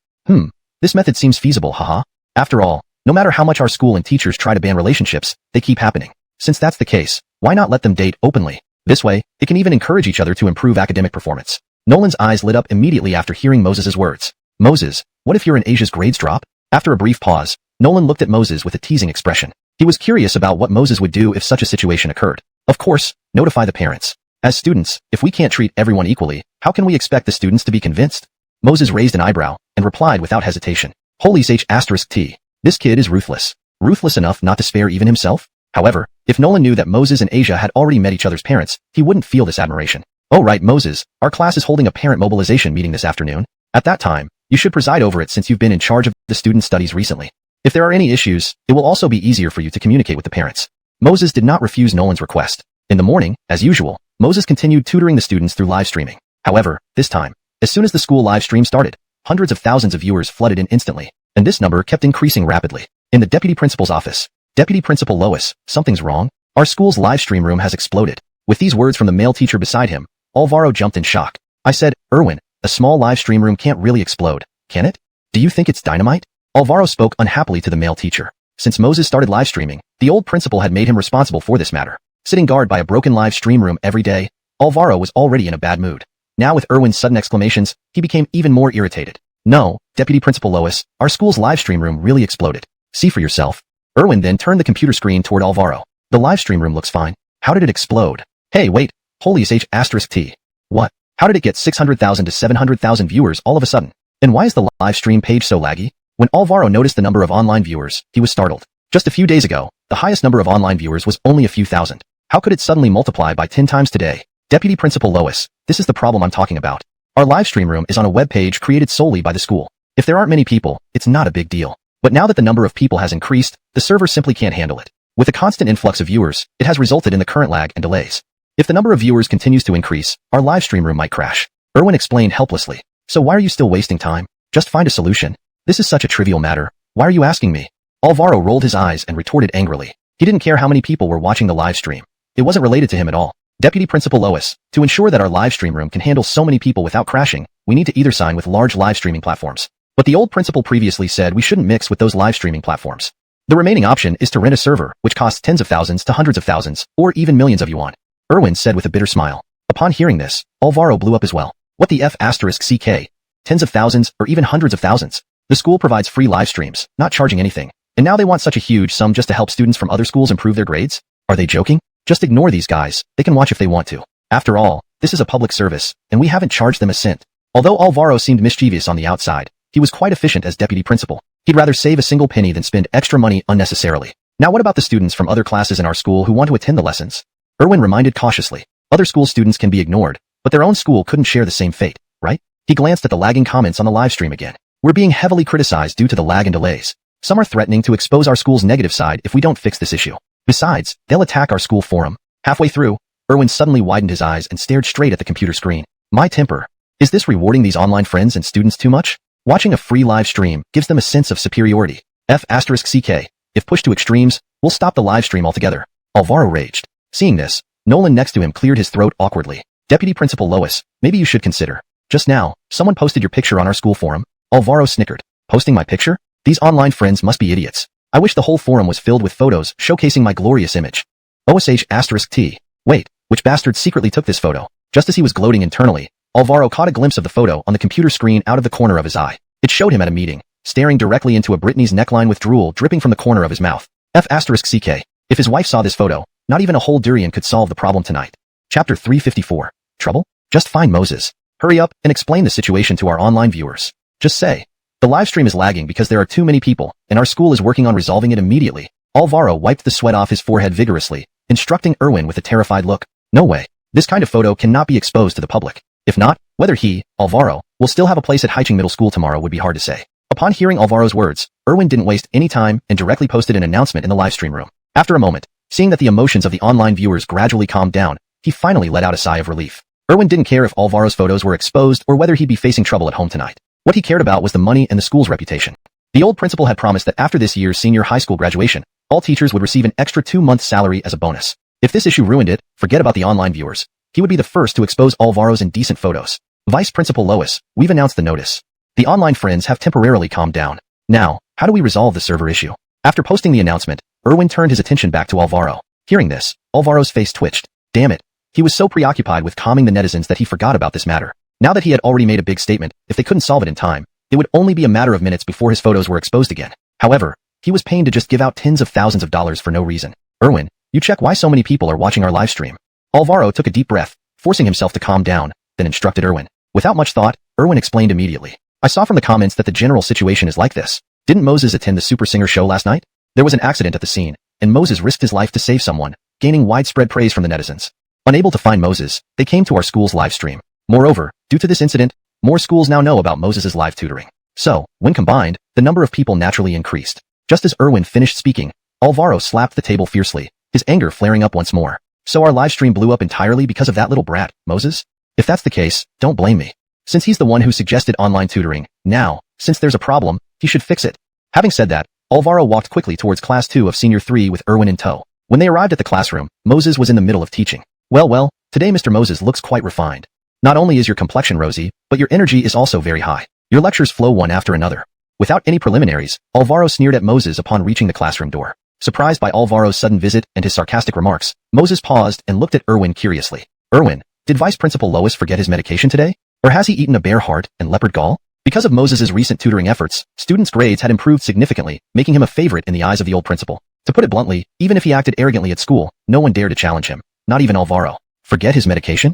This method seems feasible, haha. After all, no matter how much our school and teachers try to ban relationships, they keep happening. Since that's the case, why not let them date openly? This way, they can even encourage each other to improve academic performance. Nolan's eyes lit up immediately after hearing Moses' words. Moses, what if your and Asia's grades drop? After a brief pause, Nolan looked at Moses with a teasing expression. He was curious about what Moses would do if such a situation occurred. Of course, notify the parents. As students, if we can't treat everyone equally, how can we expect the students to be convinced? Moses raised an eyebrow and replied without hesitation. Holy H*T. This kid is ruthless. Ruthless enough not to spare even himself? However, if Nolan knew that Moses and Asia had already met each other's parents, he wouldn't feel this admiration. Oh right, Moses, our class is holding a parent mobilization meeting this afternoon. At that time, you should preside over it since you've been in charge of the student studies recently. If there are any issues, it will also be easier for you to communicate with the parents. Moses did not refuse Nolan's request. In the morning, as usual, Moses continued tutoring the students through live streaming. However, this time, as soon as the school live stream started, hundreds of thousands of viewers flooded in instantly, and this number kept increasing rapidly. In the deputy principal's office, Deputy Principal Lois, something's wrong. Our school's live stream room has exploded. With these words from the male teacher beside him, Alvaro jumped in shock. I said, Erwin, a small live stream room can't really explode, can it? Do you think it's dynamite? Alvaro spoke unhappily to the male teacher. Since Moses started live streaming, the old principal had made him responsible for this matter. Sitting guard by a broken live stream room every day, Alvaro was already in a bad mood. Now with Erwin's sudden exclamations, he became even more irritated. No, Deputy Principal Lois, our school's live stream room really exploded. See for yourself. Erwin then turned the computer screen toward Alvaro. The live stream room looks fine. How did it explode? Hey, wait. Holy H*T. What? How did it get 600,000 to 700,000 viewers all of a sudden? And why is the live stream page so laggy? When Alvaro noticed the number of online viewers, he was startled. Just a few days ago, the highest number of online viewers was only a few thousand. How could it suddenly multiply by 10 times today? Deputy Principal Lois, this is the problem I'm talking about. Our live stream room is on a web page created solely by the school. If there aren't many people, it's not a big deal. But now that the number of people has increased, the server simply can't handle it. With a constant influx of viewers, it has resulted in the current lag and delays. If the number of viewers continues to increase, our live stream room might crash. Erwin explained helplessly. So why are you still wasting time? Just find a solution. This is such a trivial matter. Why are you asking me? Alvaro rolled his eyes and retorted angrily. He didn't care how many people were watching the live stream. It wasn't related to him at all. Deputy Principal Lois, to ensure that our live stream room can handle so many people without crashing, we need to either sign with large live streaming platforms. But the old principal previously said we shouldn't mix with those live streaming platforms. The remaining option is to rent a server, which costs tens of thousands to hundreds of thousands, or even millions of yuan. Erwin said with a bitter smile. Upon hearing this, Alvaro blew up as well. What the F asterisk CK? Tens of thousands, or even hundreds of thousands. The school provides free live streams, not charging anything. And now they want such a huge sum just to help students from other schools improve their grades? Are they joking? Just ignore these guys, they can watch if they want to. After all, this is a public service, and we haven't charged them a cent. Although Alvaro seemed mischievous on the outside, he was quite efficient as deputy principal. He'd rather save a single penny than spend extra money unnecessarily. Now what about the students from other classes in our school who want to attend the lessons? Erwin reminded cautiously. Other school students can be ignored, but their own school couldn't share the same fate, right? He glanced at the lagging comments on the live stream again. We're being heavily criticized due to the lag and delays. Some are threatening to expose our school's negative side if we don't fix this issue. Besides, they'll attack our school forum. Halfway through, Erwin suddenly widened his eyes and stared straight at the computer screen. My temper. Is this rewarding these online friends and students too much? Watching a free live stream gives them a sense of superiority. F asterisk CK. If pushed to extremes, we'll stop the live stream altogether. Alvaro raged. Seeing this, Nolan next to him cleared his throat awkwardly. Deputy Principal Lois, maybe you should consider. Just now, someone posted your picture on our school forum. Alvaro snickered. Posting my picture? These online friends must be idiots. I wish the whole forum was filled with photos showcasing my glorious image. OSH asterisk T. Wait, which bastard secretly took this photo? Just as he was gloating internally, Alvaro caught a glimpse of the photo on the computer screen out of the corner of his eye. It showed him at a meeting, staring directly into a Britney's neckline with drool dripping from the corner of his mouth. F asterisk CK. If his wife saw this photo, not even a whole durian could solve the problem tonight. Chapter 354. Trouble? Just find Moses. Hurry up and explain the situation to our online viewers. Just say, the live stream is lagging because there are too many people, and our school is working on resolving it immediately. Alvaro wiped the sweat off his forehead vigorously, instructing Erwin with a terrified look. No way. This kind of photo cannot be exposed to the public. If not, whether he, Alvaro, will still have a place at Haiching Middle School tomorrow would be hard to say. Upon hearing Alvaro's words, Erwin didn't waste any time and directly posted an announcement in the live stream room. After a moment, seeing that the emotions of the online viewers gradually calmed down, he finally let out a sigh of relief. Erwin didn't care if Alvaro's photos were exposed or whether he'd be facing trouble at home tonight. What he cared about was the money and the school's reputation. The old principal had promised that after this year's senior high school graduation, all teachers would receive an extra 2 months' salary as a bonus. If this issue ruined it, forget about the online viewers. He would be the first to expose Alvaro's indecent photos. Vice Principal Lois, we've announced the notice. The online friends have temporarily calmed down. Now, how do we resolve the server issue? After posting the announcement, Erwin turned his attention back to Alvaro. Hearing this, Alvaro's face twitched. Damn it. He was so preoccupied with calming the netizens that he forgot about this matter. Now that he had already made a big statement, if they couldn't solve it in time, it would only be a matter of minutes before his photos were exposed again. However, he was pained to just give out tens of thousands of dollars for no reason. Erwin, you check why so many people are watching our live stream. Alvaro took a deep breath, forcing himself to calm down, then instructed Erwin. Without much thought, Erwin explained immediately. I saw from the comments that the general situation is like this. Didn't Moses attend the Super Singer show last night? There was an accident at the scene, and Moses risked his life to save someone, gaining widespread praise from the netizens. Unable to find Moses, they came to our school's live stream. Moreover, due to this incident, more schools now know about Moses's live tutoring. So, when combined, the number of people naturally increased. Just as Erwin finished speaking, Alvaro slapped the table fiercely, his anger flaring up once more. So our live stream blew up entirely because of that little brat, Moses? If that's the case, don't blame me. Since he's the one who suggested online tutoring, now, since there's a problem, he should fix it. Having said that, Alvaro walked quickly towards Class 2 of Senior 3 with Erwin in tow. When they arrived at the classroom, Moses was in the middle of teaching. Well, today Mr. Moses looks quite refined. Not only is your complexion rosy, but your energy is also very high. Your lectures flow one after another. Without any preliminaries, Alvaro sneered at Moses upon reaching the classroom door. Surprised by Alvaro's sudden visit and his sarcastic remarks, Moses paused and looked at Erwin curiously. Erwin, did Vice Principal Lois forget his medication today? Or has he eaten a bear heart and leopard gall? Because of Moses's recent tutoring efforts, students' grades had improved significantly, making him a favorite in the eyes of the old principal. To put it bluntly, even if he acted arrogantly at school, no one dared to challenge him. Not even Alvaro. Forget his medication?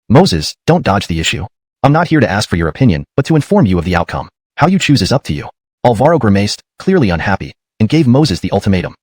Moses, don't dodge the issue. I'm not here to ask for your opinion, but to inform you of the outcome. How you choose is up to you. Alvaro grimaced, clearly unhappy, and gave Moses the ultimatum.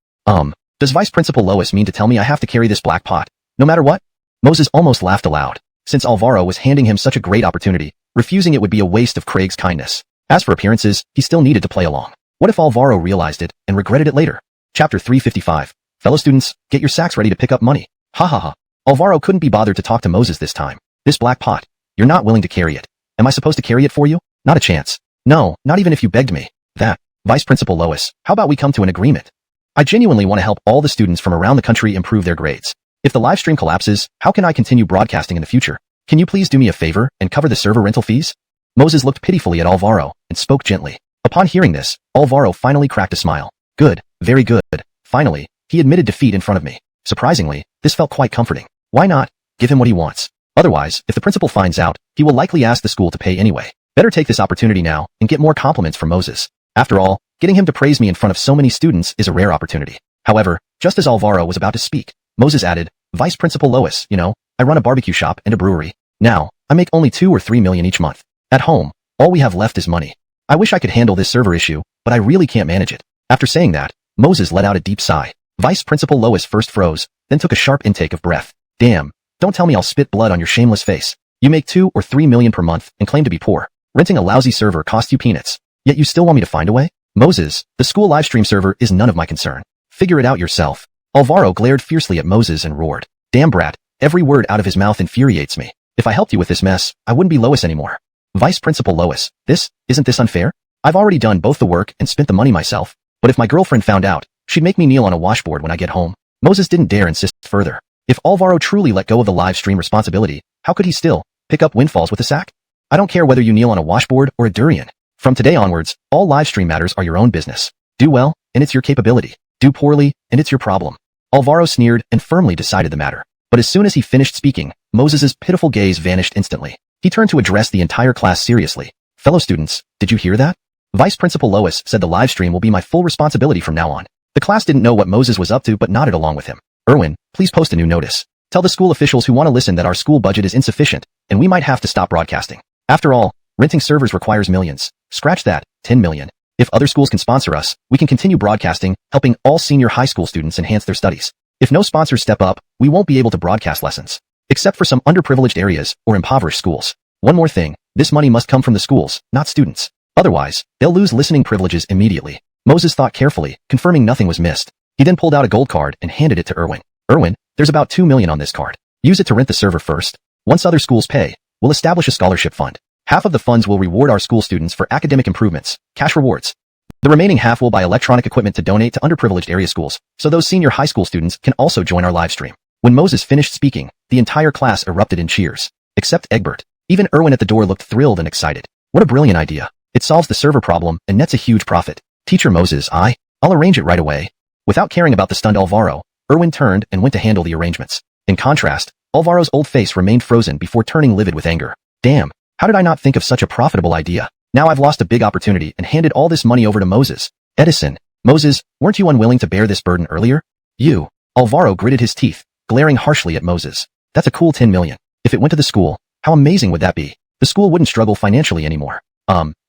Does Vice Principal Lois mean to tell me I have to carry this black pot, no matter what? Moses almost laughed aloud. Since Alvaro was handing him such a great opportunity, refusing it would be a waste of Craig's kindness. As for appearances, he still needed to play along. What if Alvaro realized it and regretted it later? Chapter 355. Fellow students, get your sacks ready to pick up money. Ha ha ha. Alvaro couldn't be bothered to talk to Moses this time. This black pot. You're not willing to carry it. Am I supposed to carry it for you? Not a chance. No, not even if you begged me. That. Vice Principal Lois, how about we come to an agreement? I genuinely want to help all the students from around the country improve their grades. If the live stream collapses, how can I continue broadcasting in the future? Can you please do me a favor and cover the server rental fees? Moses looked pitifully at Alvaro and spoke gently. Upon hearing this, Alvaro finally cracked a smile. Good, very good. Finally, he admitted defeat in front of me. Surprisingly, this felt quite comforting. Why not? give him what he wants. Otherwise, if the principal finds out, he will likely ask the school to pay anyway. Better take this opportunity now and get more compliments from Moses. After all, getting him to praise me in front of so many students is a rare opportunity. However, just as Alvaro was about to speak, Moses added, Vice Principal Lois, I run a barbecue shop and a brewery. Now, I make only 2 or 3 million each month. At home, all we have left is money. I wish I could handle this server issue, but I really can't manage it. After saying that, Moses let out a deep sigh. Vice Principal Lois first froze, then took a sharp intake of breath. Damn, don't tell me I'll spit blood on your shameless face. You make 2 or 3 million per month and claim to be poor. Renting a lousy server costs you peanuts. Yet you still want me to find a way? Moses, the school livestream server is none of my concern. Figure it out yourself. Alvaro glared fiercely at Moses and roared. Damn brat, every word out of his mouth infuriates me. If I helped you with this mess, I wouldn't be Lois anymore. Vice Principal Lois, isn't this unfair? I've already done both the work and spent the money myself. But if my girlfriend found out, she'd make me kneel on a washboard when I get home. Moses didn't dare insist further. If Alvaro truly let go of the live stream responsibility, how could he still pick up windfalls with a sack? I don't care whether you kneel on a washboard or a durian. From today onwards, all live stream matters are your own business. Do well, and it's your capability. Do poorly, and it's your problem. Alvaro sneered and firmly decided the matter. But as soon as he finished speaking, Moses's pitiful gaze vanished instantly. He turned to address the entire class seriously. Fellow students, did you hear that? Vice Principal Lois said the live stream will be my full responsibility from now on. The class didn't know what Moses was up to but nodded along with him. Erwin, please post a new notice. Tell the school officials who want to listen that our school budget is insufficient, and we might have to stop broadcasting. After all, renting servers requires millions. Scratch that, 10 million. If other schools can sponsor us, we can continue broadcasting, helping all senior high school students enhance their studies. If no sponsors step up, we won't be able to broadcast lessons. Except for some underprivileged areas or impoverished schools. One more thing, this money must come from the schools, not students. Otherwise, they'll lose listening privileges immediately. Moses thought carefully, confirming nothing was missed. He then pulled out a gold card and handed it to Erwin. Erwin, there's about 2 million on this card. Use it to rent the server first. Once other schools pay, we'll establish a scholarship fund. Half of the funds will reward our school students for academic improvements, cash rewards. The remaining half will buy electronic equipment to donate to underprivileged area schools, so those senior high school students can also join our live stream. When Moses finished speaking, the entire class erupted in cheers. Except Egbert. Even Erwin at the door looked thrilled and excited. What a brilliant idea. It solves the server problem and nets a huge profit. Teacher Moses, I'll arrange it right away. Without caring about the stunned Alvaro, Erwin turned and went to handle the arrangements. In contrast, Alvaro's old face remained frozen before turning livid with anger. Damn, how did I not think of such a profitable idea? Now I've lost a big opportunity and handed all this money over to Moses. Edison, Moses, weren't you unwilling to bear this burden earlier? You. Alvaro gritted his teeth, glaring harshly at Moses. That's a cool 10 million. If it went to the school, how amazing would that be? The school wouldn't struggle financially anymore.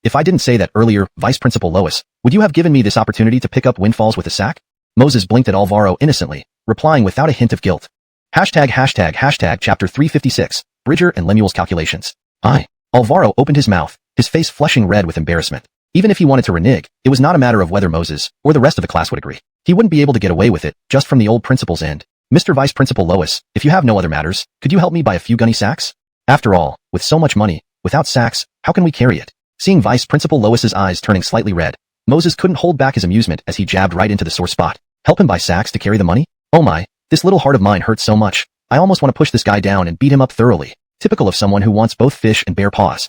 If I didn't say that earlier, Vice Principal Lois, would you have given me this opportunity to pick up windfalls with a sack? Moses blinked at Alvaro innocently, replying without a hint of guilt. Chapter 356, Bridger and Lemuel's calculations. Alvaro opened his mouth, his face flushing red with embarrassment. Even if he wanted to renege, it was not a matter of whether Moses or the rest of the class would agree. He wouldn't be able to get away with it, just from the old principal's end. Mr. Vice Principal Lois, if you have no other matters, could you help me buy a few gunny sacks? After all, with so much money, without sacks, how can we carry it? Seeing Vice Principal Lois's eyes turning slightly red, Moses couldn't hold back his amusement as he jabbed right into the sore spot. Help him buy sacks to carry the money? Oh my, this little heart of mine hurts so much. I almost want to push this guy down and beat him up thoroughly. Typical of someone who wants both fish and bare paws.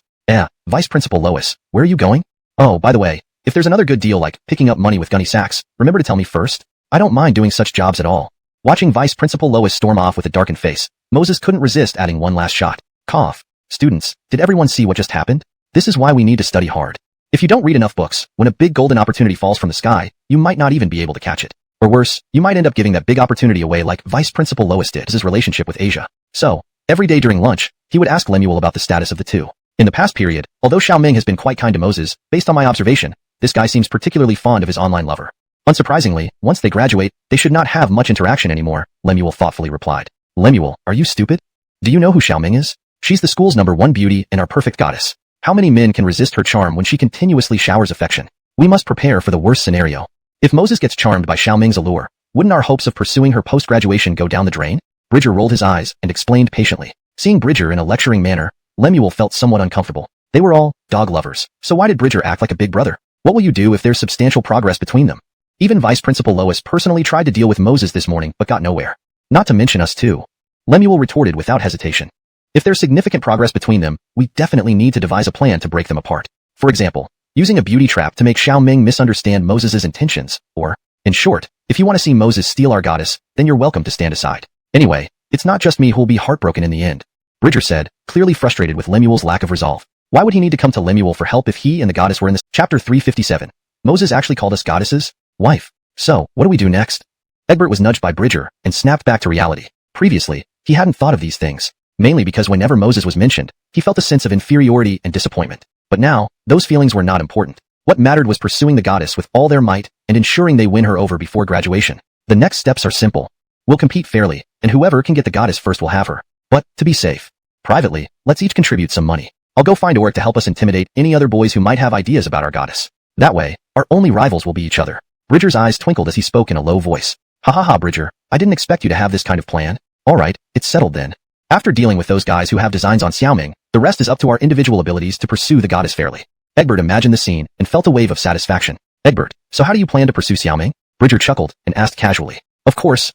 Vice Principal Lois, where are you going? Oh, by the way, if there's another good deal like picking up money with gunny sacks, remember to tell me first. I don't mind doing such jobs at all. Watching Vice Principal Lois storm off with a darkened face, Moses couldn't resist adding one last shot. Cough. Students, did everyone see what just happened? This is why we need to study hard. If you don't read enough books, when a big golden opportunity falls from the sky, you might not even be able to catch it. Or worse, you might end up giving that big opportunity away like Vice Principal Lois did as his relationship with Asia. So, every day during lunch, he would ask Lemuel about the status of the two. In the past period, although Xiao Ming has been quite kind to Moses, based on my observation, this guy seems particularly fond of his online lover. Unsurprisingly, once they graduate, they should not have much interaction anymore, Lemuel thoughtfully replied. Lemuel, are you stupid? Do you know who Xiao Ming is? She's the school's #1 beauty and our perfect goddess. How many men can resist her charm when she continuously showers affection? We must prepare for the worst scenario. If Moses gets charmed by Xiao Ming's allure, wouldn't our hopes of pursuing her post-graduation go down the drain? Bridger rolled his eyes and explained patiently. Seeing Bridger in a lecturing manner, Lemuel felt somewhat uncomfortable. They were all dog lovers, so why did Bridger act like a big brother? What will you do if there's substantial progress between them? Even Vice Principal Lois personally tried to deal with Moses this morning but got nowhere. Not to mention us too. Lemuel retorted without hesitation. If there's significant progress between them, we definitely need to devise a plan to break them apart. For example, using a beauty trap to make Xiao Ming misunderstand Moses' intentions, or, in short, if you want to see Moses steal our goddess, then you're welcome to stand aside. Anyway, It's not just me who'll be heartbroken in the end, Bridger said, clearly frustrated with Lemuel's lack of resolve. Why would he need to come to Lemuel for help if he and the goddess were in this? Chapter 357. Moses actually called us goddesses? Wife. So, what do we do next? Egbert was nudged by Bridger and snapped back to reality. Previously, he hadn't thought of these things, mainly because whenever Moses was mentioned, he felt a sense of inferiority and disappointment. But now, those feelings were not important. What mattered was pursuing the goddess with all their might and ensuring they win her over before graduation. The next steps are simple. We'll compete fairly, and whoever can get the goddess first will have her. But, to be safe, privately, let's each contribute some money. I'll go find Oric to help us intimidate any other boys who might have ideas about our goddess. That way, our only rivals will be each other. Bridger's eyes twinkled as he spoke in a low voice. Ha ha ha, Bridger, I didn't expect you to have this kind of plan. Alright, it's settled then. After dealing with those guys who have designs on Xiaoming, the rest is up to our individual abilities to pursue the goddess fairly. Egbert imagined the scene and felt a wave of satisfaction. Egbert, so how do you plan to pursue Xiaoming? Bridger chuckled and asked casually. Of course,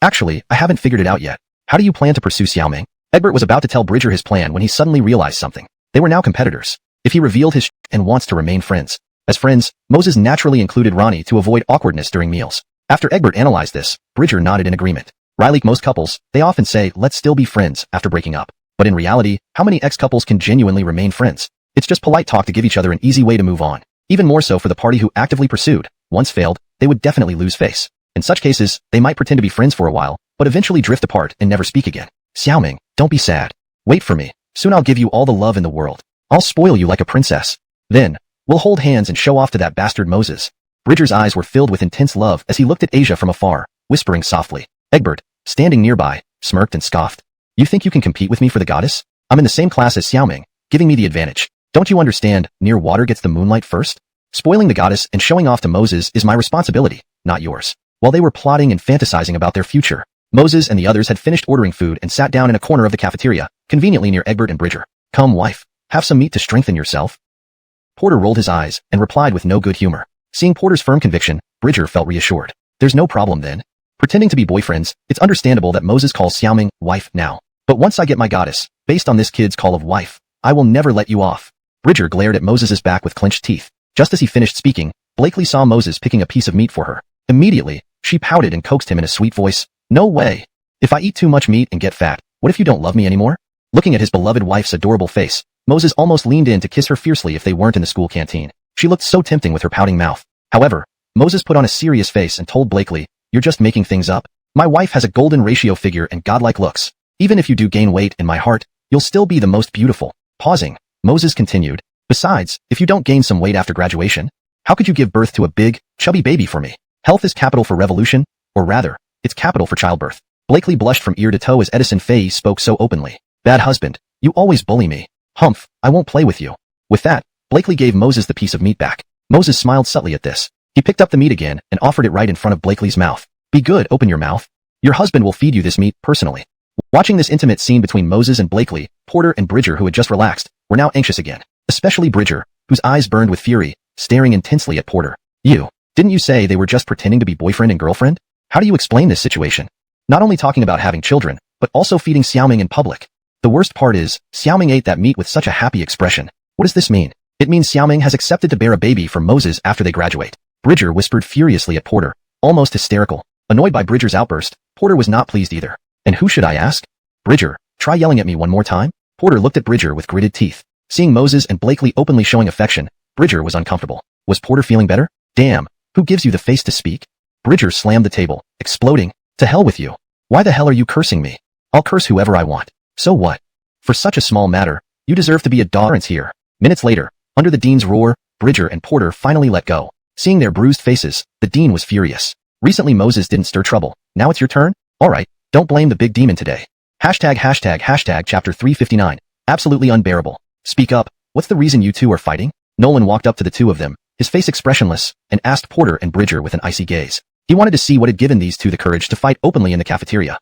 actually, I haven't figured it out yet. How do you plan to pursue Xiaoming? Egbert was about to tell Bridger his plan when he suddenly realized something. They were now competitors. If he revealed his and wants to remain friends. As friends, Moses naturally included Ronnie to avoid awkwardness during meals. After Egbert analyzed this, Bridger nodded in agreement. Like most couples, they often say, let's still be friends after breaking up. But in reality, how many ex-couples can genuinely remain friends? It's just polite talk to give each other an easy way to move on. Even more so for the party who actively pursued. Once failed, they would definitely lose face. In such cases, they might pretend to be friends for a while, but eventually drift apart and never speak again. Xiaoming, don't be sad. Wait for me. Soon I'll give you all the love in the world. I'll spoil you like a princess. Then, we'll hold hands and show off to that bastard Moses. Bridger's eyes were filled with intense love as he looked at Asia from afar, whispering softly. Egbert, standing nearby, smirked and scoffed. You think you can compete with me for the goddess? I'm in the same class as Xiaoming, giving me the advantage. Don't you understand, near water gets the moonlight first? Spoiling the goddess and showing off to Moses is my responsibility, not yours. While they were plotting and fantasizing about their future, Moses and the others had finished ordering food and sat down in a corner of the cafeteria, conveniently near Egbert and Bridger. Come, wife, have some meat to strengthen yourself. Porter rolled his eyes and replied with no good humor. Seeing Porter's firm conviction, Bridger felt reassured. There's no problem then. Pretending to be boyfriends, it's understandable that Moses calls Xiaoming wife now. But once I get my goddess, based on this kid's call of wife, I will never let you off. Bridger glared at Moses's back with clenched teeth. Just as he finished speaking, Blakely saw Moses picking a piece of meat for her. Immediately, she pouted and coaxed him in a sweet voice. No way. If I eat too much meat and get fat, what if you don't love me anymore? Looking at his beloved wife's adorable face, Moses almost leaned in to kiss her fiercely if they weren't in the school canteen. She looked so tempting with her pouting mouth. However, Moses put on a serious face and told Blakely, you're just making things up. My wife has a golden ratio figure and godlike looks. Even if you do gain weight in my heart, you'll still be the most beautiful. Pausing, Moses continued. Besides, if you don't gain some weight after graduation, how could you give birth to a big, chubby baby for me? Health is capital for revolution, or rather, it's capital for childbirth. Blakely blushed from ear to toe as Edison Faye spoke so openly. Bad husband, you always bully me. Humph, I won't play with you. With that, Blakely gave Moses the piece of meat back. Moses smiled subtly at this. He picked up the meat again and offered it right in front of Blakely's mouth. Be good, open your mouth. Your husband will feed you this meat personally. Watching this intimate scene between Moses and Blakely, Porter and Bridger, who had just relaxed, were now anxious again. Especially Bridger, whose eyes burned with fury, staring intensely at Porter. Didn't you say they were just pretending to be boyfriend and girlfriend? How do you explain this situation? Not only talking about having children, but also feeding Xiaoming in public. The worst part is, Xiaoming ate that meat with such a happy expression. What does this mean? It means Xiaoming has accepted to bear a baby for Moses after they graduate. Bridger whispered furiously at Porter, almost hysterical. Annoyed by Bridger's outburst, Porter was not pleased either. And who should I ask? Bridger, try yelling at me one more time? Porter looked at Bridger with gritted teeth. Seeing Moses and Blakely openly showing affection, Bridger was uncomfortable. Was Porter feeling better? Damn, who gives you the face to speak? Bridger slammed the table, exploding. To hell with you. Why the hell are you cursing me? I'll curse whoever I want. So what? For such a small matter, you deserve to be a dog here. Minutes later, under the dean's roar, Bridger and Porter finally let go. Seeing their bruised faces, the dean was furious. Recently Moses didn't stir trouble. Now it's your turn? Alright, don't blame the big demon today. Hashtag chapter 359. Absolutely unbearable. Speak up, what's the reason you two are fighting? Nolan walked up to the two of them, his face expressionless, and asked Porter and Bridger with an icy gaze. He wanted to see what had given these two the courage to fight openly in the cafeteria.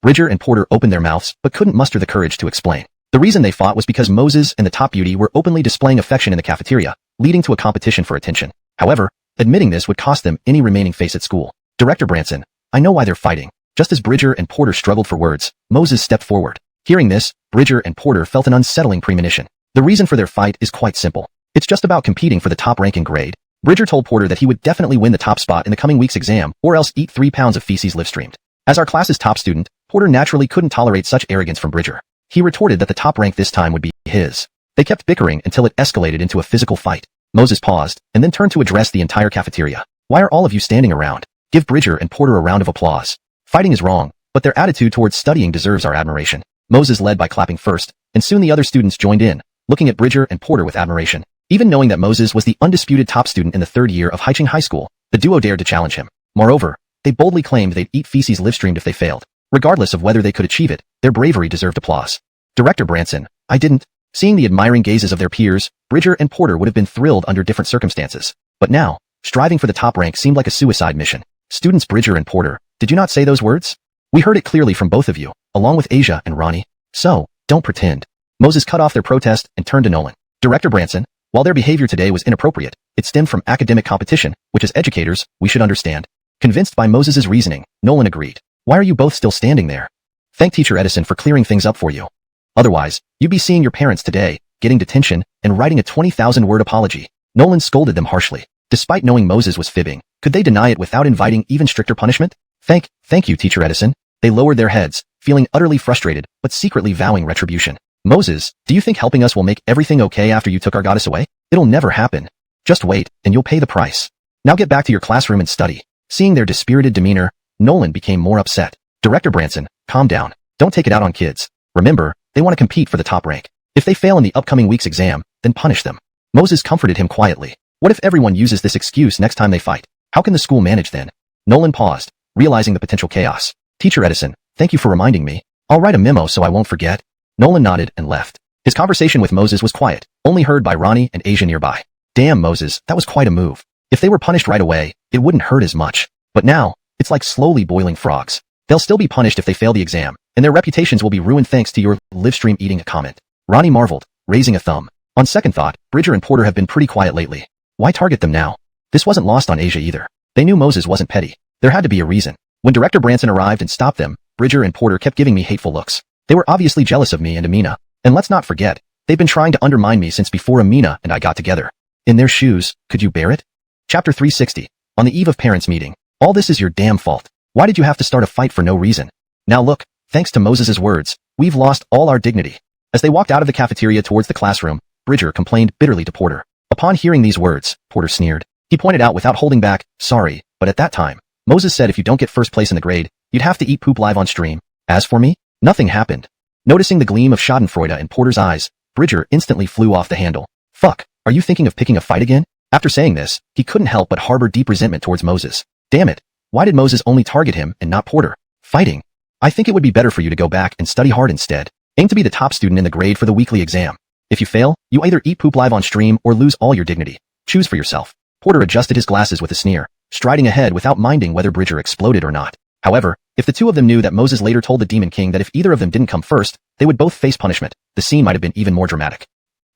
Bridger and Porter opened their mouths but couldn't muster the courage to explain. The reason they fought was because Moses and the top beauty were openly displaying affection in the cafeteria, leading to a competition for attention. However, admitting this would cost them any remaining face at school. Director Branson, I know why they're fighting. Just as Bridger and Porter struggled for words, Moses stepped forward. Hearing this, Bridger and Porter felt an unsettling premonition. The reason for their fight is quite simple. It's just about competing for the top rank and grade. Bridger told Porter that he would definitely win the top spot in the coming week's exam, or else eat 3 pounds of feces live-streamed. As our class's top student, Porter naturally couldn't tolerate such arrogance from Bridger. He retorted that the top rank this time would be his. They kept bickering until it escalated into a physical fight. Moses paused, and then turned to address the entire cafeteria. Why are all of you standing around? Give Bridger and Porter a round of applause. Fighting is wrong, but their attitude towards studying deserves our admiration. Moses led by clapping first, and soon the other students joined in, looking at Bridger and Porter with admiration. Even knowing that Moses was the undisputed top student in the third year of Haicheng High School, the duo dared to challenge him. Moreover, they boldly claimed they'd eat feces live-streamed if they failed. Regardless of whether they could achieve it, their bravery deserved applause. Director Branson, I didn't. Seeing the admiring gazes of their peers, Bridger and Porter would have been thrilled under different circumstances. But now, striving for the top rank seemed like a suicide mission. Students Bridger and Porter, did you not say those words? We heard it clearly from both of you, along with Asia and Ronnie. So, don't pretend. Moses cut off their protest and turned to Nolan. Director Branson, while their behavior today was inappropriate, it stemmed from academic competition, which as educators, we should understand. Convinced by Moses's reasoning, Nolan agreed. Why are you both still standing there? Thank Teacher Edison for clearing things up for you. Otherwise, you'd be seeing your parents today, getting detention, and writing a 20,000-word apology. Nolan scolded them harshly. Despite knowing Moses was fibbing, could they deny it without inviting even stricter punishment? Thank you, Teacher Edison. They lowered their heads, feeling utterly frustrated, but secretly vowing retribution. Moses, do you think helping us will make everything okay after you took our goddess away? It'll never happen. Just wait, and you'll pay the price. Now get back to your classroom and study. Seeing their dispirited demeanor, Nolan became more upset. Director Branson, calm down. Don't take it out on kids. Remember, they want to compete for the top rank. If they fail in the upcoming week's exam, then punish them. Moses comforted him quietly. What if everyone uses this excuse next time they fight? How can the school manage then? Nolan paused, realizing the potential chaos. Teacher Edison, thank you for reminding me. I'll write a memo so I won't forget. Nolan nodded and left. His conversation with Moses was quiet, only heard by Ronnie and Asia nearby. Damn, Moses, that was quite a move. If they were punished right away, it wouldn't hurt as much. But now, it's like slowly boiling frogs. They'll still be punished if they fail the exam, and their reputations will be ruined thanks to your live-stream eating a comment. Ronnie marveled, raising a thumb. On second thought, Bridger and Porter have been pretty quiet lately. Why target them now? This wasn't lost on Asia either. They knew Moses wasn't petty. There had to be a reason. When Director Branson arrived and stopped them, Bridger and Porter kept giving me hateful looks. They were obviously jealous of me and Amina. And let's not forget, they've been trying to undermine me since before Amina and I got together. In their shoes, could you bear it? Chapter 360. On the eve of parents' meeting. All this is your damn fault. Why did you have to start a fight for no reason? Now look, thanks to Moses's words, we've lost all our dignity. As they walked out of the cafeteria towards the classroom, Bridger complained bitterly to Porter. Upon hearing these words, Porter sneered. He pointed out without holding back, sorry, but at that time, Moses said if you don't get first place in the grade, you'd have to eat poop live on stream. As for me, nothing happened. Noticing the gleam of schadenfreude in Porter's eyes, Bridger instantly flew off the handle. Fuck, are you thinking of picking a fight again? After saying this, he couldn't help but harbor deep resentment towards Moses. Damn it, why did Moses only target him and not Porter? Fighting. I think it would be better for you to go back and study hard instead. Aim to be the top student in the grade for the weekly exam. If you fail, you either eat poop live on stream or lose all your dignity. Choose for yourself. Porter adjusted his glasses with a sneer, striding ahead without minding whether Bridger exploded or not. However, if the two of them knew that Moses later told the Demon King that if either of them didn't come first, they would both face punishment, the scene might have been even more dramatic.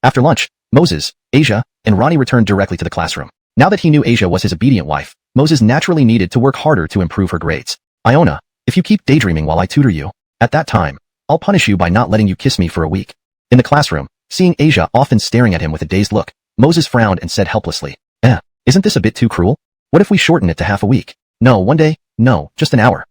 After lunch, Moses, Asia, and Ronnie returned directly to the classroom. Now that he knew Asia was his obedient wife, Moses naturally needed to work harder to improve her grades. Iona, if you keep daydreaming while I tutor you, at that time, I'll punish you by not letting you kiss me for a week. In the classroom, seeing Asia often staring at him with a dazed look, Moses frowned and said helplessly, isn't this a bit too cruel? What if we shorten it to half a week? No, one day, no, just an hour.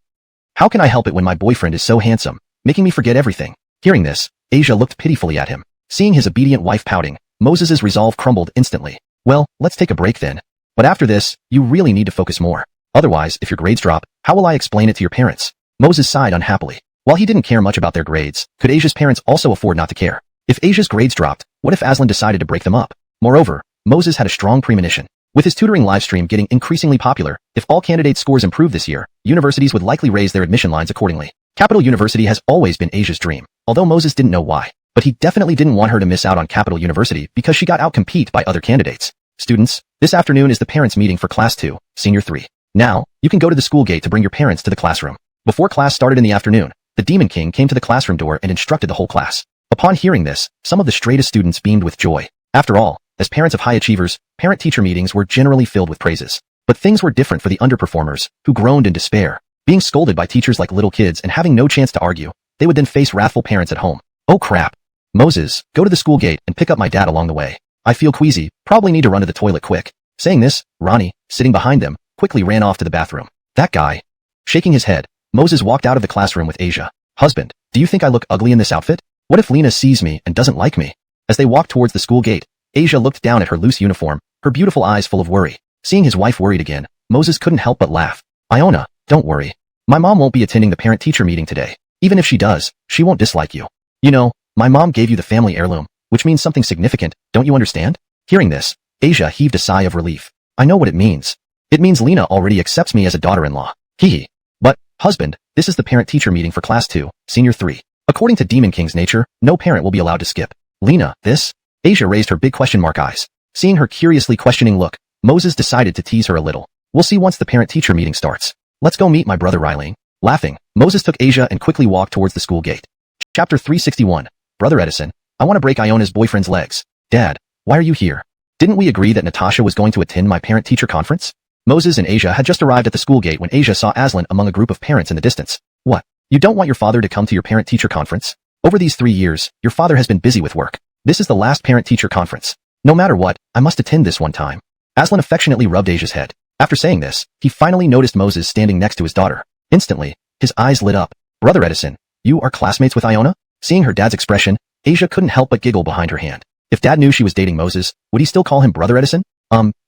How can I help it when my boyfriend is so handsome, making me forget everything? Hearing this, Asia looked pitifully at him. Seeing his obedient wife pouting, Moses's resolve crumbled instantly. Well, let's take a break then. But after this, you really need to focus more. Otherwise, if your grades drop, how will I explain it to your parents? Moses sighed unhappily. While he didn't care much about their grades, could Asia's parents also afford not to care? If Asia's grades dropped, what if Aslan decided to break them up? Moreover, Moses had a strong premonition. With his tutoring livestream getting increasingly popular, if all candidates' scores improve this year, universities would likely raise their admission lines accordingly. Capital University has always been Asia's dream, although Moses didn't know why. But he definitely didn't want her to miss out on Capital University because she got outcompete by other candidates. Students, this afternoon is the parents' meeting for Class 2, Senior 3. Now, you can go to the school gate to bring your parents to the classroom. Before class started in the afternoon, the Demon King came to the classroom door and instructed the whole class. Upon hearing this, some of the straightest students beamed with joy. After all, as parents of high achievers, parent-teacher meetings were generally filled with praises. But things were different for the underperformers, who groaned in despair. Being scolded by teachers like little kids and having no chance to argue, they would then face wrathful parents at home. Oh crap. Moses, go to the school gate and pick up my dad along the way. I feel queasy, probably need to run to the toilet quick. Saying this, Ronnie, sitting behind them, quickly ran off to the bathroom. That guy. Shaking his head, Moses walked out of the classroom with Asia. Husband, do you think I look ugly in this outfit? What if Lena sees me and doesn't like me? As they walked towards the school gate, Asia looked down at her loose uniform, her beautiful eyes full of worry. Seeing his wife worried again, Moses couldn't help but laugh. Iona, don't worry. My mom won't be attending the parent-teacher meeting today. Even if she does, she won't dislike you. You know, my mom gave you the family heirloom, which means something significant, don't you understand? Hearing this, Asia heaved a sigh of relief. I know what it means. It means Lena already accepts me as a daughter-in-law. Hee. But, husband, this is the parent-teacher meeting for Class 2, Senior 3. According to Demon King's nature, no parent will be allowed to skip. Lena, this? Asia raised her big question mark eyes. Seeing her curiously questioning look, Moses decided to tease her a little. We'll see once the parent-teacher meeting starts. Let's go meet my brother Ryling. Laughing, Moses took Asia and quickly walked towards the school gate. Chapter 361. Brother Edison, I want to break Iona's boyfriend's legs. Dad, why are you here? Didn't we agree that Natasha was going to attend my parent-teacher conference? Moses and Asia had just arrived at the school gate when Asia saw Aslan among a group of parents in the distance. What? You don't want your father to come to your parent-teacher conference? Over these 3 years, your father has been busy with work. This is the last parent-teacher conference. No matter what, I must attend this one time. Aslan affectionately rubbed Asia's head. After saying this, he finally noticed Moses standing next to his daughter. Instantly, his eyes lit up. Brother Edison, you are classmates with Iona? Seeing her dad's expression, Asia couldn't help but giggle behind her hand. If Dad knew she was dating Moses, would he still call him Brother Edison?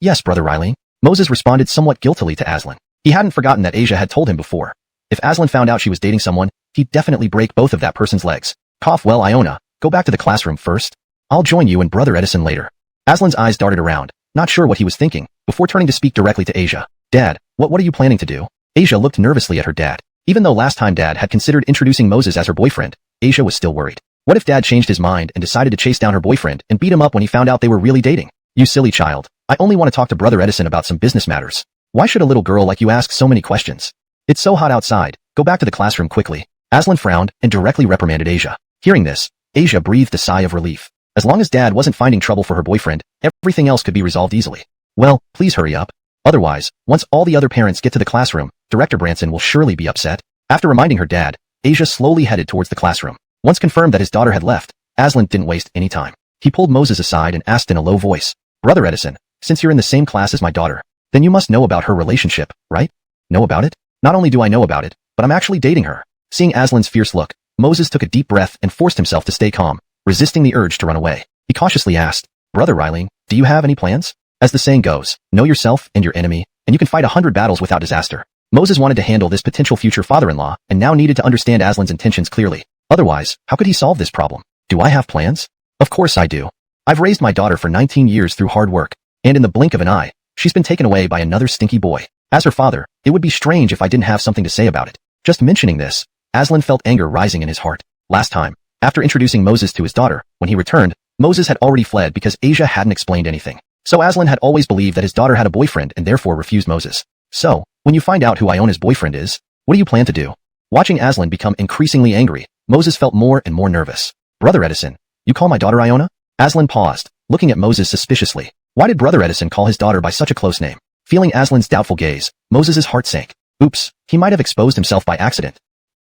Yes, Brother Ryling. Moses responded somewhat guiltily to Aslan. He hadn't forgotten that Asia had told him before. If Aslan found out she was dating someone, he'd definitely break both of that person's legs. Cough, well, Iona, go back to the classroom first. I'll join you and Brother Edison later. Aslan's eyes darted around, not sure what he was thinking, before turning to speak directly to Asia. Dad, what are you planning to do? Asia looked nervously at her dad. Even though last time Dad had considered introducing Moses as her boyfriend, Asia was still worried. What if Dad changed his mind and decided to chase down her boyfriend and beat him up when he found out they were really dating? You silly child. I only want to talk to Brother Edison about some business matters. Why should a little girl like you ask so many questions? It's so hot outside. Go back to the classroom quickly. Aslan frowned and directly reprimanded Asia. Hearing this, Asia breathed a sigh of relief. As long as Dad wasn't finding trouble for her boyfriend, everything else could be resolved easily. Well, please hurry up. Otherwise, once all the other parents get to the classroom, Director Branson will surely be upset. After reminding her dad, Asia slowly headed towards the classroom. Once confirmed that his daughter had left, Aslan didn't waste any time. He pulled Moses aside and asked in a low voice, Brother Edison, since you're in the same class as my daughter, then you must know about her relationship, right? Know about it? Not only do I know about it, but I'm actually dating her. Seeing Aslan's fierce look, Moses took a deep breath and forced himself to stay calm, resisting the urge to run away. He cautiously asked, Brother Ryling, do you have any plans? As the saying goes, know yourself and your enemy, and you can fight 100 battles without disaster. Moses wanted to handle this potential future father-in-law and now needed to understand Aslan's intentions clearly. Otherwise, how could he solve this problem? Do I have plans? Of course I do. I've raised my daughter for 19 years through hard work, and in the blink of an eye, she's been taken away by another stinky boy. As her father, it would be strange if I didn't have something to say about it. Just mentioning this, Aslan felt anger rising in his heart. Last time, after introducing Moses to his daughter, when he returned, Moses had already fled because Asia hadn't explained anything. So Aslan had always believed that his daughter had a boyfriend and therefore refused Moses. So, when you find out who Iona's boyfriend is, what do you plan to do? Watching Aslan become increasingly angry, Moses felt more and more nervous. Brother Edison, you call my daughter Iona? Aslan paused, looking at Moses suspiciously. Why did Brother Edison call his daughter by such a close name? Feeling Aslan's doubtful gaze, Moses' heart sank. Oops, he might have exposed himself by accident.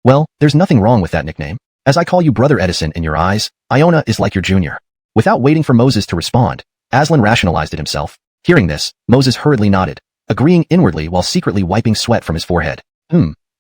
Well, there's nothing wrong with that nickname. As I call you Brother Edison in your eyes, Iona is like your junior. Without waiting for Moses to respond, Aslan rationalized it himself. Hearing this, Moses hurriedly nodded, agreeing inwardly while secretly wiping sweat from his forehead.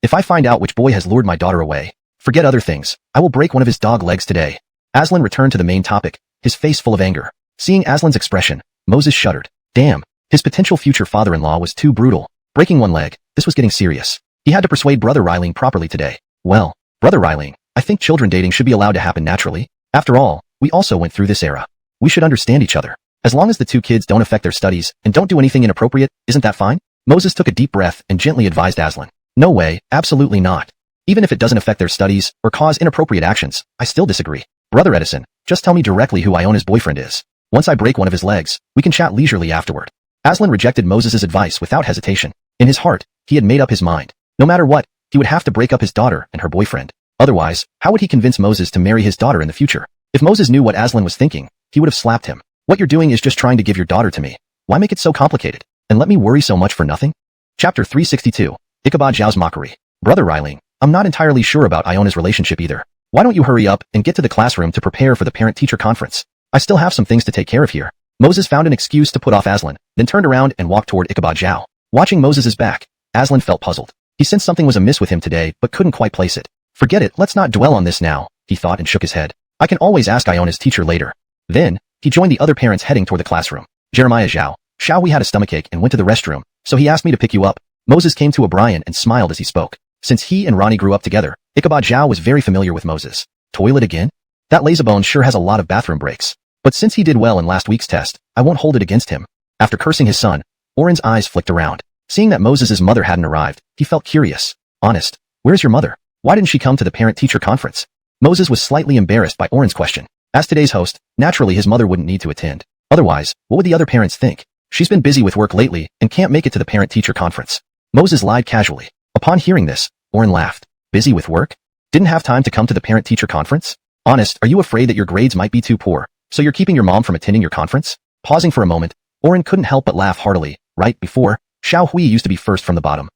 If I find out which boy has lured my daughter away, forget other things, I will break one of his dog legs today. Aslan returned to the main topic, his face full of anger. Seeing Aslan's expression, Moses shuddered. Damn, his potential future father-in-law was too brutal. Breaking one leg, this was getting serious. He had to persuade Brother Ryling properly today. Well, Brother Ryling, I think children dating should be allowed to happen naturally. After all, we also went through this era. We should understand each other. As long as the two kids don't affect their studies and don't do anything inappropriate, isn't that fine? Moses took a deep breath and gently advised Aslan. No way, absolutely not. Even if it doesn't affect their studies or cause inappropriate actions, I still disagree. Brother Edison, just tell me directly who Iona's boyfriend is. Once I break one of his legs, we can chat leisurely afterward. Aslan rejected Moses' advice without hesitation. In his heart, he had made up his mind. No matter what, he would have to break up his daughter and her boyfriend. Otherwise, how would he convince Moses to marry his daughter in the future? If Moses knew what Aslan was thinking, he would have slapped him. What you're doing is just trying to give your daughter to me. Why make it so complicated? And let me worry so much for nothing? Chapter 362. Ichabod Zhao's Mockery. Brother Ryling, I'm not entirely sure about Iona's relationship either. Why don't you hurry up and get to the classroom to prepare for the parent-teacher conference? I still have some things to take care of here. Moses found an excuse to put off Aslan, then turned around and walked toward Ichabod Zhao. Watching Moses' back, Aslan felt puzzled. He sensed something was amiss with him today, but couldn't quite place it. Forget it, let's not dwell on this now, he thought and shook his head. I can always ask Iona's teacher later. Then, he joined the other parents heading toward the classroom. Jeremiah Xiao, we had a stomachache and went to the restroom, so he asked me to pick you up. Moses came to O'Brien and smiled as he spoke. Since he and Ronnie grew up together, Ichabod Zhao was very familiar with Moses. Toilet again? That lazybone sure has a lot of bathroom breaks. But since he did well in last week's test, I won't hold it against him. After cursing his son, Oren's eyes flicked around. Seeing that Moses' mother hadn't arrived, he felt curious. Honest, where's your mother? Why didn't she come to the parent-teacher conference? Moses was slightly embarrassed by Oren's question. As today's host, naturally his mother wouldn't need to attend. Otherwise, what would the other parents think? She's been busy with work lately and can't make it to the parent-teacher conference. Moses lied casually. Upon hearing this, Oren laughed. Busy with work? Didn't have time to come to the parent-teacher conference? Honest, are you afraid that your grades might be too poor, so you're keeping your mom from attending your conference? Pausing for a moment, Oren couldn't help but laugh heartily. Right before, Xiao Hui used to be first from the bottom.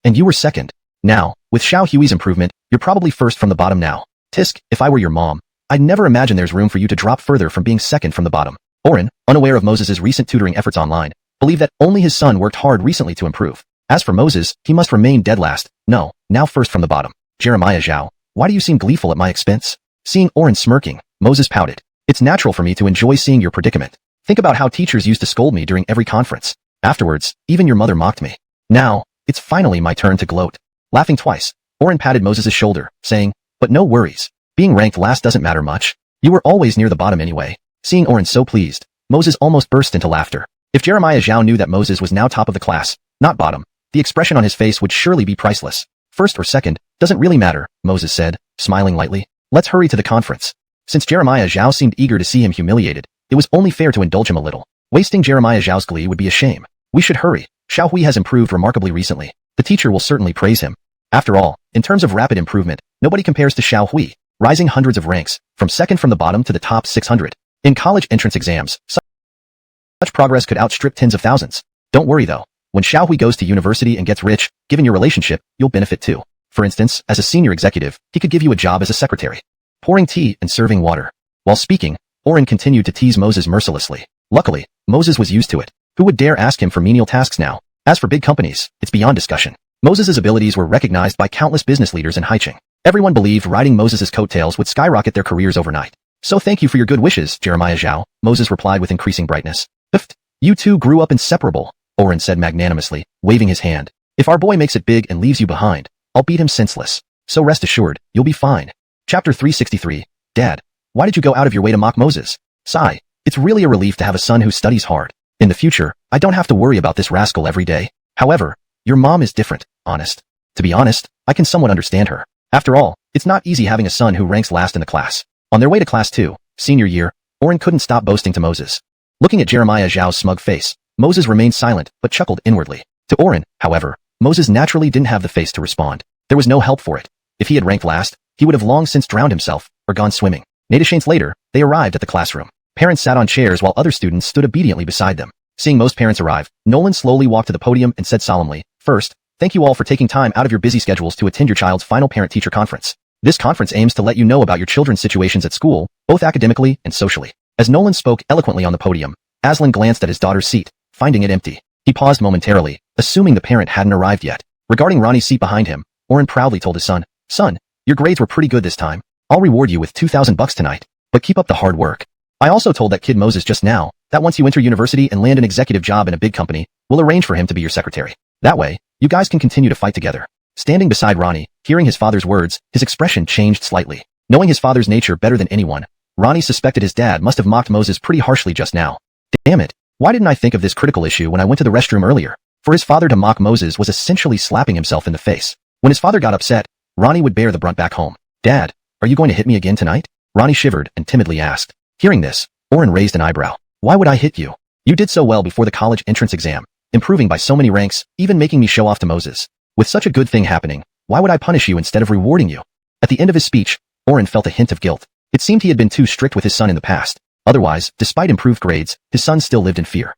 And you were second. Now, with Xiao Hui's improvement, you're probably first from the bottom now. Tisk, if I were your mom, I'd never imagine there's room for you to drop further from being second from the bottom. Oren, unaware of Moses' recent tutoring efforts online, believed that only his son worked hard recently to improve. As for Moses, he must remain dead last. No, now first from the bottom. Jeremiah Xiao, why do you seem gleeful at my expense? Seeing Oren smirking, Moses pouted. It's natural for me to enjoy seeing your predicament. Think about how teachers used to scold me during every conference. Afterwards, even your mother mocked me. Now, it's finally my turn to gloat. Laughing twice, Oren patted Moses' shoulder, saying, but no worries. Being ranked last doesn't matter much. You were always near the bottom anyway. Seeing Oren so pleased, Moses almost burst into laughter. If Jeremiah Xiao knew that Moses was now top of the class, not bottom, the expression on his face would surely be priceless. First or second, doesn't really matter, Moses said, smiling lightly. Let's hurry to the conference. Since Jeremiah Xiao seemed eager to see him humiliated, it was only fair to indulge him a little. Wasting Jeremiah Xiao's glee would be a shame. We should hurry. Xiao Hui has improved remarkably recently. The teacher will certainly praise him. After all, in terms of rapid improvement, nobody compares to Xiao Hui, rising hundreds of ranks, from second from the bottom to the top 600. In college entrance exams, such progress could outstrip tens of thousands. Don't worry though. When Xiao Hui goes to university and gets rich, given your relationship, you'll benefit too. For instance, as a senior executive, he could give you a job as a secretary. Pouring tea and serving water. While speaking, Oren continued to tease Moses mercilessly. Luckily, Moses was used to it. Who would dare ask him for menial tasks now? As for big companies, it's beyond discussion. Moses' abilities were recognized by countless business leaders in Haicheng. Everyone believed riding Moses' coattails would skyrocket their careers overnight. So thank you for your good wishes, Jeremiah Xiao, Moses replied with increasing brightness. Pfft, you two grew up inseparable, Oren said magnanimously, waving his hand. If our boy makes it big and leaves you behind, I'll beat him senseless. So rest assured, you'll be fine. Chapter 363. Dad, why did you go out of your way to mock Moses? Sigh, it's really a relief to have a son who studies hard. In the future, I don't have to worry about this rascal every day. However, your mom is different, honest. To be honest, I can somewhat understand her. After all, it's not easy having a son who ranks last in the class. On their way to class 2, senior year, Oren couldn't stop boasting to Moses. Looking at Jeremiah Xiao's smug face, Moses remained silent but chuckled inwardly. To Oren, however, Moses naturally didn't have the face to respond. There was no help for it. If he had ranked last, he would have long since drowned himself or gone swimming. Nadashanes later, they arrived at the classroom. Parents sat on chairs while other students stood obediently beside them. Seeing most parents arrive, Nolan slowly walked to the podium and said solemnly, First, thank you all for taking time out of your busy schedules to attend your child's final parent-teacher conference. This conference aims to let you know about your children's situations at school, both academically and socially. As Nolan spoke eloquently on the podium, Aslan glanced at his daughter's seat, finding it empty. He paused momentarily, assuming the parent hadn't arrived yet. Regarding Ronnie's seat behind him, Oren proudly told his son, Son, your grades were pretty good this time. I'll reward you with $2,000 tonight, but keep up the hard work. I also told that kid Moses just now, that once you enter university and land an executive job in a big company, we'll arrange for him to be your secretary. That way, you guys can continue to fight together. Standing beside Ronnie, hearing his father's words, his expression changed slightly. Knowing his father's nature better than anyone, Ronnie suspected his dad must have mocked Moses pretty harshly just now. Damn it, why didn't I think of this critical issue when I went to the restroom earlier? For his father to mock Moses was essentially slapping himself in the face. When his father got upset, Ronnie would bear the brunt back home. Dad, are you going to hit me again tonight? Ronnie shivered and timidly asked. Hearing this, Oren raised an eyebrow. Why would I hit you? You did so well before the college entrance exam, improving by so many ranks, even making me show off to Moses. With such a good thing happening, why would I punish you instead of rewarding you? At the end of his speech, Oren felt a hint of guilt. It seemed he had been too strict with his son in the past. Otherwise, despite improved grades, his son still lived in fear.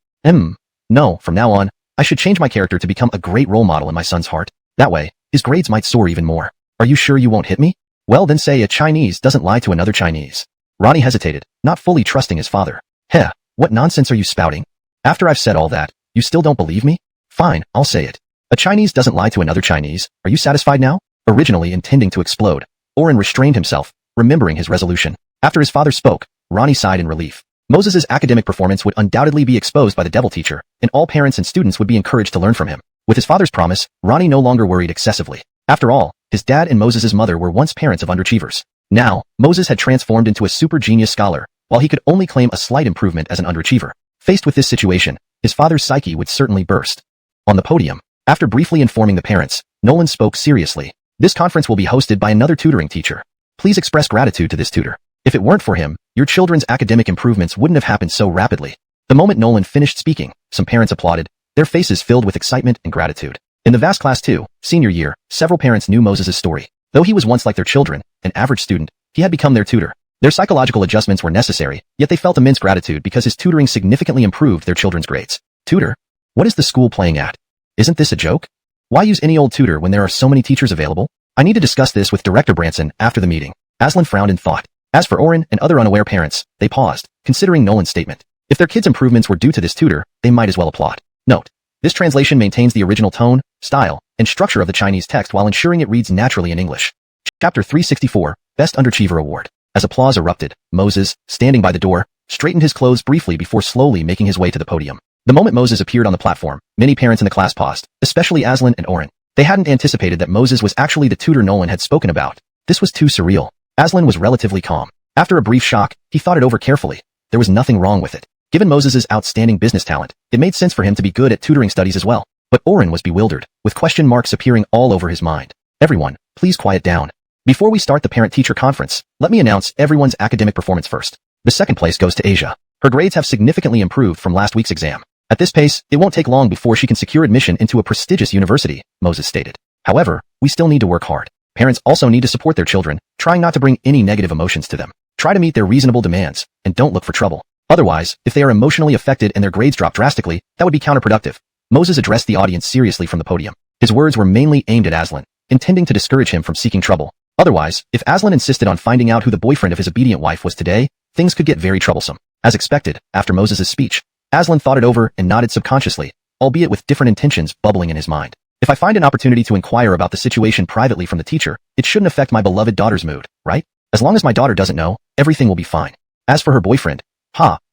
No, from now on, I should change my character to become a great role model in my son's heart. That way, his grades might soar even more. Are you sure you won't hit me? Well then say a Chinese doesn't lie to another Chinese. Ronnie hesitated, not fully trusting his father. Heh, what nonsense are you spouting? After I've said all that, you still don't believe me? Fine, I'll say it. A Chinese doesn't lie to another Chinese. Are you satisfied now? Originally intending to explode, Oren restrained himself, remembering his resolution. After his father spoke, Ronnie sighed in relief. Moses's academic performance would undoubtedly be exposed by the devil teacher, and all parents and students would be encouraged to learn from him. With his father's promise, Ronnie no longer worried excessively. After all, his dad and Moses's mother were once parents of underachievers. Now, Moses had transformed into a super genius scholar, while he could only claim a slight improvement as an underachiever. Faced with this situation, his father's psyche would certainly burst. On the podium, after briefly informing the parents, Nolan spoke seriously. This conference will be hosted by another tutoring teacher. Please express gratitude to this tutor. If it weren't for him, your children's academic improvements wouldn't have happened so rapidly. The moment Nolan finished speaking, some parents applauded, their faces filled with excitement and gratitude. In the vast class 2, senior year, several parents knew Moses' story. Though he was once like their children, an average student, he had become their tutor. Their psychological adjustments were necessary, yet they felt immense gratitude because his tutoring significantly improved their children's grades. Tutor? What is the school playing at? Isn't this a joke? Why use any old tutor when there are so many teachers available? I need to discuss this with Director Branson after the meeting. Aslan frowned in thought. As for Oren and other unaware parents, they paused, considering Nolan's statement. If their kids' improvements were due to this tutor, they might as well applaud. Note: this translation maintains the original tone, style, and structure of the Chinese text while ensuring it reads naturally in English. Chapter 364, Best Underachiever Award. As applause erupted, Moses, standing by the door, straightened his clothes briefly before slowly making his way to the podium. The moment Moses appeared on the platform, many parents in the class paused, especially Aslan and Oren. They hadn't anticipated that Moses was actually the tutor Nolan had spoken about. This was too surreal. Aslan was relatively calm. After a brief shock, he thought it over carefully. There was nothing wrong with it. Given Moses's outstanding business talent, it made sense for him to be good at tutoring studies as well. But Oren was bewildered, with question marks appearing all over his mind. Everyone, please quiet down. Before we start the parent-teacher conference, let me announce everyone's academic performance first. The second place goes to Asia. Her grades have significantly improved from last week's exam. At this pace, it won't take long before she can secure admission into a prestigious university, Moses stated. However, we still need to work hard. Parents also need to support their children, trying not to bring any negative emotions to them. Try to meet their reasonable demands, and don't look for trouble. Otherwise, if they are emotionally affected and their grades drop drastically, that would be counterproductive. Moses addressed the audience seriously from the podium. His words were mainly aimed at Aslan, intending to discourage him from seeking trouble. Otherwise, if Aslan insisted on finding out who the boyfriend of his obedient wife was today, things could get very troublesome. As expected, after Moses' speech, Aslan thought it over and nodded subconsciously, albeit with different intentions bubbling in his mind. If I find an opportunity to inquire about the situation privately from the teacher, it shouldn't affect my beloved daughter's mood, right? As long as my daughter doesn't know, everything will be fine. As for her boyfriend,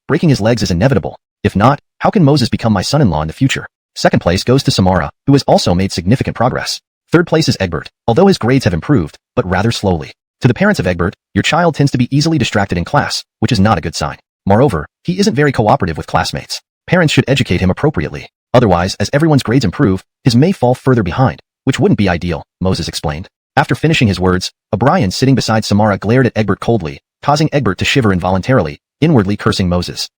breaking his legs is inevitable. If not, how can Moses become my son-in-law in the future? Second place goes to Samara, who has also made significant progress. Third place is Egbert, although his grades have improved, but rather slowly. To the parents of Egbert, your child tends to be easily distracted in class, which is not a good sign. Moreover, he isn't very cooperative with classmates. Parents should educate him appropriately. Otherwise, as everyone's grades improve, his may fall further behind, which wouldn't be ideal, Moses explained. After finishing his words, O'Brien sitting beside Samara glared at Egbert coldly, causing Egbert to shiver involuntarily, inwardly cursing Moses.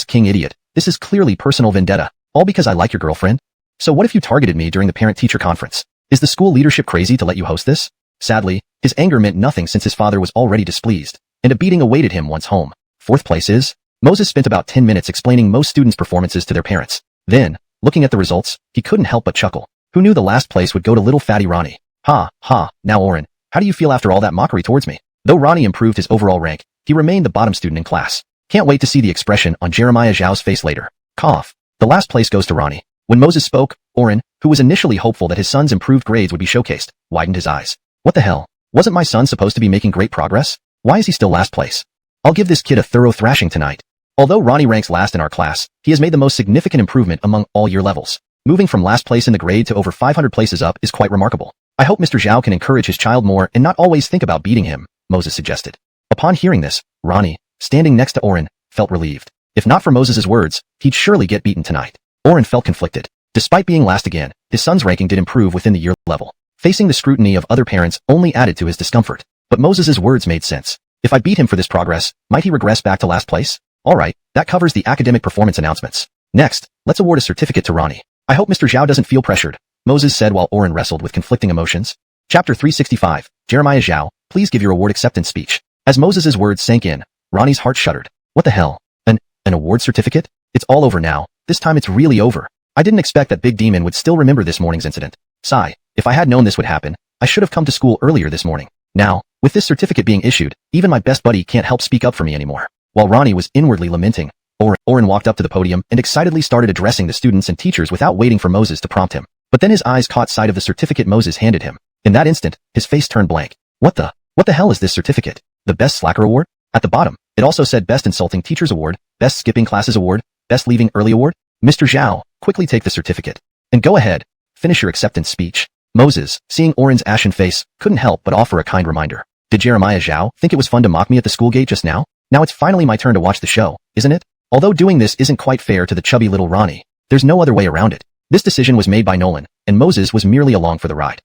King idiot, this is clearly personal vendetta, all because I like your girlfriend? So what if you targeted me during the parent-teacher conference? Is the school leadership crazy to let you host this? Sadly, his anger meant nothing since his father was already displeased, and a beating awaited him once home. Fourth place is? Moses spent about 10 minutes explaining most students' performances to their parents. Then, looking at the results, he couldn't help but chuckle. Who knew the last place would go to little fatty Ronnie? Now Oren, how do you feel after all that mockery towards me? Though Ronnie improved his overall rank, he remained the bottom student in class. Can't wait to see the expression on Jeremiah Zhao's face later. Cough. The last place goes to Ronnie. When Moses spoke, Oren, who was initially hopeful that his son's improved grades would be showcased, widened his eyes. What the hell? Wasn't my son supposed to be making great progress? Why is he still last place? I'll give this kid a thorough thrashing tonight. Although Ronnie ranks last in our class, he has made the most significant improvement among all year levels. Moving from last place in the grade to over 500 places up is quite remarkable. I hope Mr. Zhao can encourage his child more and not always think about beating him, Moses suggested. Upon hearing this, Ronnie, standing next to Oren, felt relieved. If not for Moses' words, he'd surely get beaten tonight. Oren felt conflicted. Despite being last again, his son's ranking did improve within the year level. Facing the scrutiny of other parents only added to his discomfort. But Moses' words made sense. If I beat him for this progress, might he regress back to last place? Alright, that covers the academic performance announcements. Next, let's award a certificate to Ronnie. I hope Mr. Zhao doesn't feel pressured, Moses said while Oren wrestled with conflicting emotions. Chapter 365, Jeremiah Zhao, please give your award acceptance speech. As Moses' words sank in, Ronnie's heart shuddered. What the hell? An award certificate? It's all over now. This time it's really over. I didn't expect that Big Demon would still remember this morning's incident. Sigh, if I had known this would happen, I should have come to school earlier this morning. Now, with this certificate being issued, even my best buddy can't help speak up for me anymore. While Ronnie was inwardly lamenting, Oren walked up to the podium and excitedly started addressing the students and teachers without waiting for Moses to prompt him. But then his eyes caught sight of the certificate Moses handed him. In that instant, his face turned blank. What the hell is this certificate? The Best Slacker Award? At the bottom, it also said Best Insulting Teachers Award, Best Skipping Classes Award, Best Leaving Early Award. Mr. Zhao, quickly take the certificate. And go ahead, finish your acceptance speech. Moses, seeing Oren's ashen face, couldn't help but offer a kind reminder. Did Jeremiah Zhao think it was fun to mock me at the school gate just now? Now it's finally my turn to watch the show, isn't it? Although doing this isn't quite fair to the chubby little Ronnie, there's no other way around it. This decision was made by Nolan, and Moses was merely along for the ride.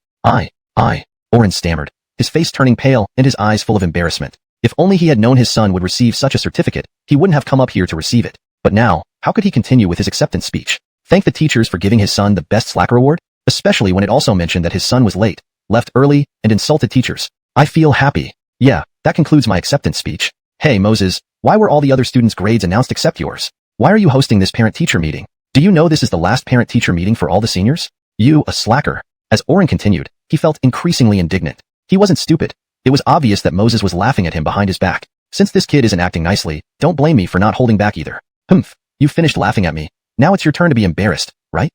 Oren stammered, his face turning pale and his eyes full of embarrassment. If only he had known his son would receive such a certificate, he wouldn't have come up here to receive it. But now, how could he continue with his acceptance speech? Thank the teachers for giving his son the Best Slacker Award? Especially when it also mentioned that his son was late, left early, and insulted teachers. I feel happy. Yeah, that concludes my acceptance speech. Hey Moses, why were all the other students' grades announced except yours? Why are you hosting this parent-teacher meeting? Do you know this is the last parent-teacher meeting for all the seniors? You, a slacker. As Oren continued, he felt increasingly indignant. He wasn't stupid. It was obvious that Moses was laughing at him behind his back. Since this kid isn't acting nicely, don't blame me for not holding back either. Humph, you finished laughing at me. Now it's your turn to be embarrassed, right?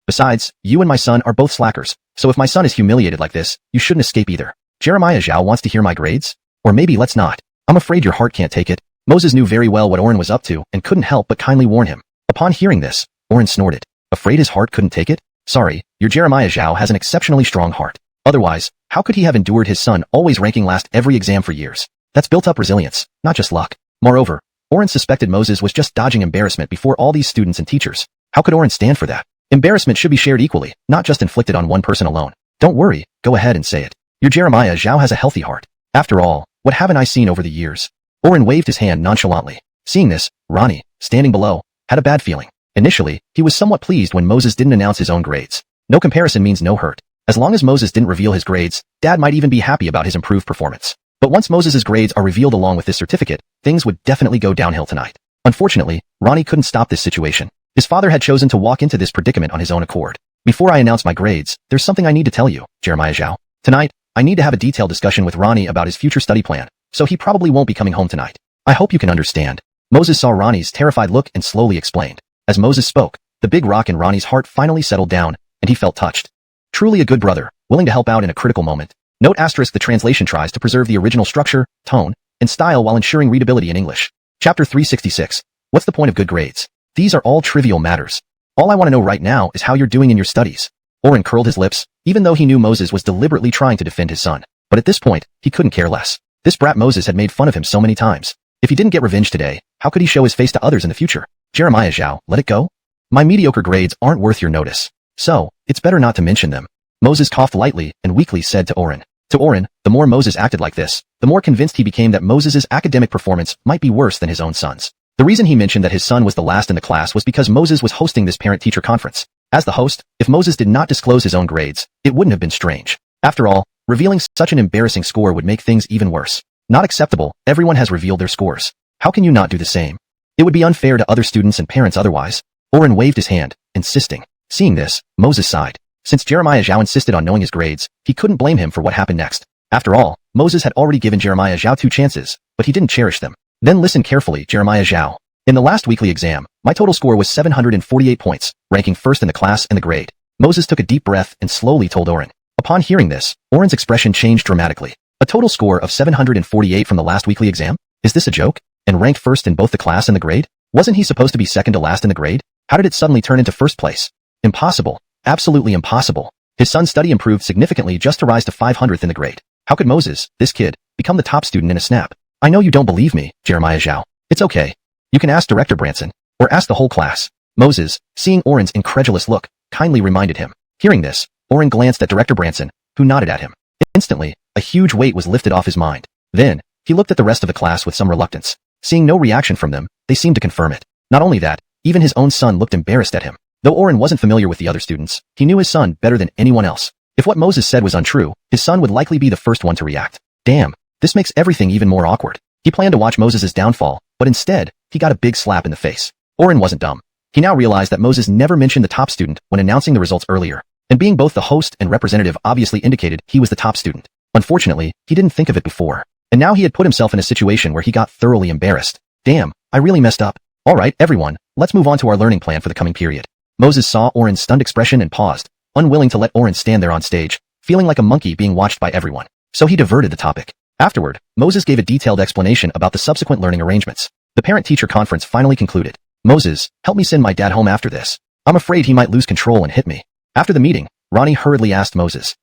Besides, you and my son are both slackers, so if my son is humiliated like this, you shouldn't escape either. Jeremiah Zhao wants to hear my grades? Or maybe let's not. I'm afraid your heart can't take it. Moses knew very well what Oren was up to and couldn't help but kindly warn him. Upon hearing this, Oren snorted. Afraid his heart couldn't take it? Sorry, your Jeremiah Zhao has an exceptionally strong heart. Otherwise, how could he have endured his son always ranking last every exam for years? That's built up resilience, not just luck. Moreover, Oren suspected Moses was just dodging embarrassment before all these students and teachers. How could Oren stand for that? Embarrassment should be shared equally, not just inflicted on one person alone. Don't worry, go ahead and say it. Your Jeremiah Zhao has a healthy heart. After all, what haven't I seen over the years? Oren waved his hand nonchalantly. Seeing this, Ronnie, standing below, had a bad feeling. Initially, he was somewhat pleased when Moses didn't announce his own grades. No comparison means no hurt. As long as Moses didn't reveal his grades, Dad might even be happy about his improved performance. But once Moses's grades are revealed along with this certificate, things would definitely go downhill tonight. Unfortunately, Ronnie couldn't stop this situation. His father had chosen to walk into this predicament on his own accord. Before I announce my grades, there's something I need to tell you, Jeremiah Zhao. Tonight, I need to have a detailed discussion with Ronnie about his future study plan, so he probably won't be coming home tonight. I hope you can understand. Moses saw Ronnie's terrified look and slowly explained. As Moses spoke, the big rock in Ronnie's heart finally settled down, and he felt touched. Truly a good brother, willing to help out in a critical moment. Note asterisk the translation tries to preserve the original structure, tone, and style while ensuring readability in English. Chapter 366. What's the point of good grades? These are all trivial matters. All I want to know right now is how you're doing in your studies. Oren curled his lips, even though he knew Moses was deliberately trying to defend his son. But at this point, he couldn't care less. This brat Moses had made fun of him so many times. If he didn't get revenge today, how could he show his face to others in the future? Jeremiah Zhao, let it go? My mediocre grades aren't worth your notice. So, it's better not to mention them. Moses coughed lightly and weakly said to Oren. To Oren, the more Moses acted like this, the more convinced he became that Moses's academic performance might be worse than his own son's. The reason he mentioned that his son was the last in the class was because Moses was hosting this parent-teacher conference. As the host, if Moses did not disclose his own grades, it wouldn't have been strange. After all, revealing such an embarrassing score would make things even worse. Not acceptable, everyone has revealed their scores. How can you not do the same? It would be unfair to other students and parents otherwise. Oren waved his hand, insisting. Seeing this, Moses sighed. Since Jeremiah Zhao insisted on knowing his grades, he couldn't blame him for what happened next. After all, Moses had already given Jeremiah Zhao 2 chances, but he didn't cherish them. Then listen carefully, Jeremiah Zhao. In the last weekly exam, my total score was 748 points, ranking first in the class and the grade. Moses took a deep breath and slowly told Oren. Upon hearing this, Oren's expression changed dramatically. A total score of 748 from the last weekly exam? Is this a joke? And ranked first in both the class and the grade? Wasn't he supposed to be second to last in the grade? How did it suddenly turn into first place? Impossible. Absolutely impossible. His son's study improved significantly just to rise to 500th in the grade. How could Moses, this kid, become the top student in a snap? I know you don't believe me, Jeremiah Zhao. It's okay. You can ask Director Branson, or ask the whole class. Moses, seeing Oren's incredulous look, kindly reminded him. Hearing this, Oren glanced at Director Branson, who nodded at him. Instantly, a huge weight was lifted off his mind. Then, he looked at the rest of the class with some reluctance. Seeing no reaction from them, they seemed to confirm it. Not only that, even his own son looked embarrassed at him. Though Oren wasn't familiar with the other students, he knew his son better than anyone else. If what Moses said was untrue, his son would likely be the first one to react. Damn, this makes everything even more awkward. He planned to watch Moses's downfall, but instead, he got a big slap in the face. Oren wasn't dumb. He now realized that Moses never mentioned the top student when announcing the results earlier, and being both the host and representative obviously indicated he was the top student. Unfortunately, he didn't think of it before, and now he had put himself in a situation where he got thoroughly embarrassed. Damn, I really messed up. Alright, everyone, let's move on to our learning plan for the coming period. Moses saw Oren's stunned expression and paused, unwilling to let Oren stand there on stage, feeling like a monkey being watched by everyone. So he diverted the topic. Afterward, Moses gave a detailed explanation about the subsequent learning arrangements. The parent-teacher conference finally concluded. Moses, help me send my dad home after this. I'm afraid he might lose control and hit me. After the meeting, Ronnie hurriedly asked Moses.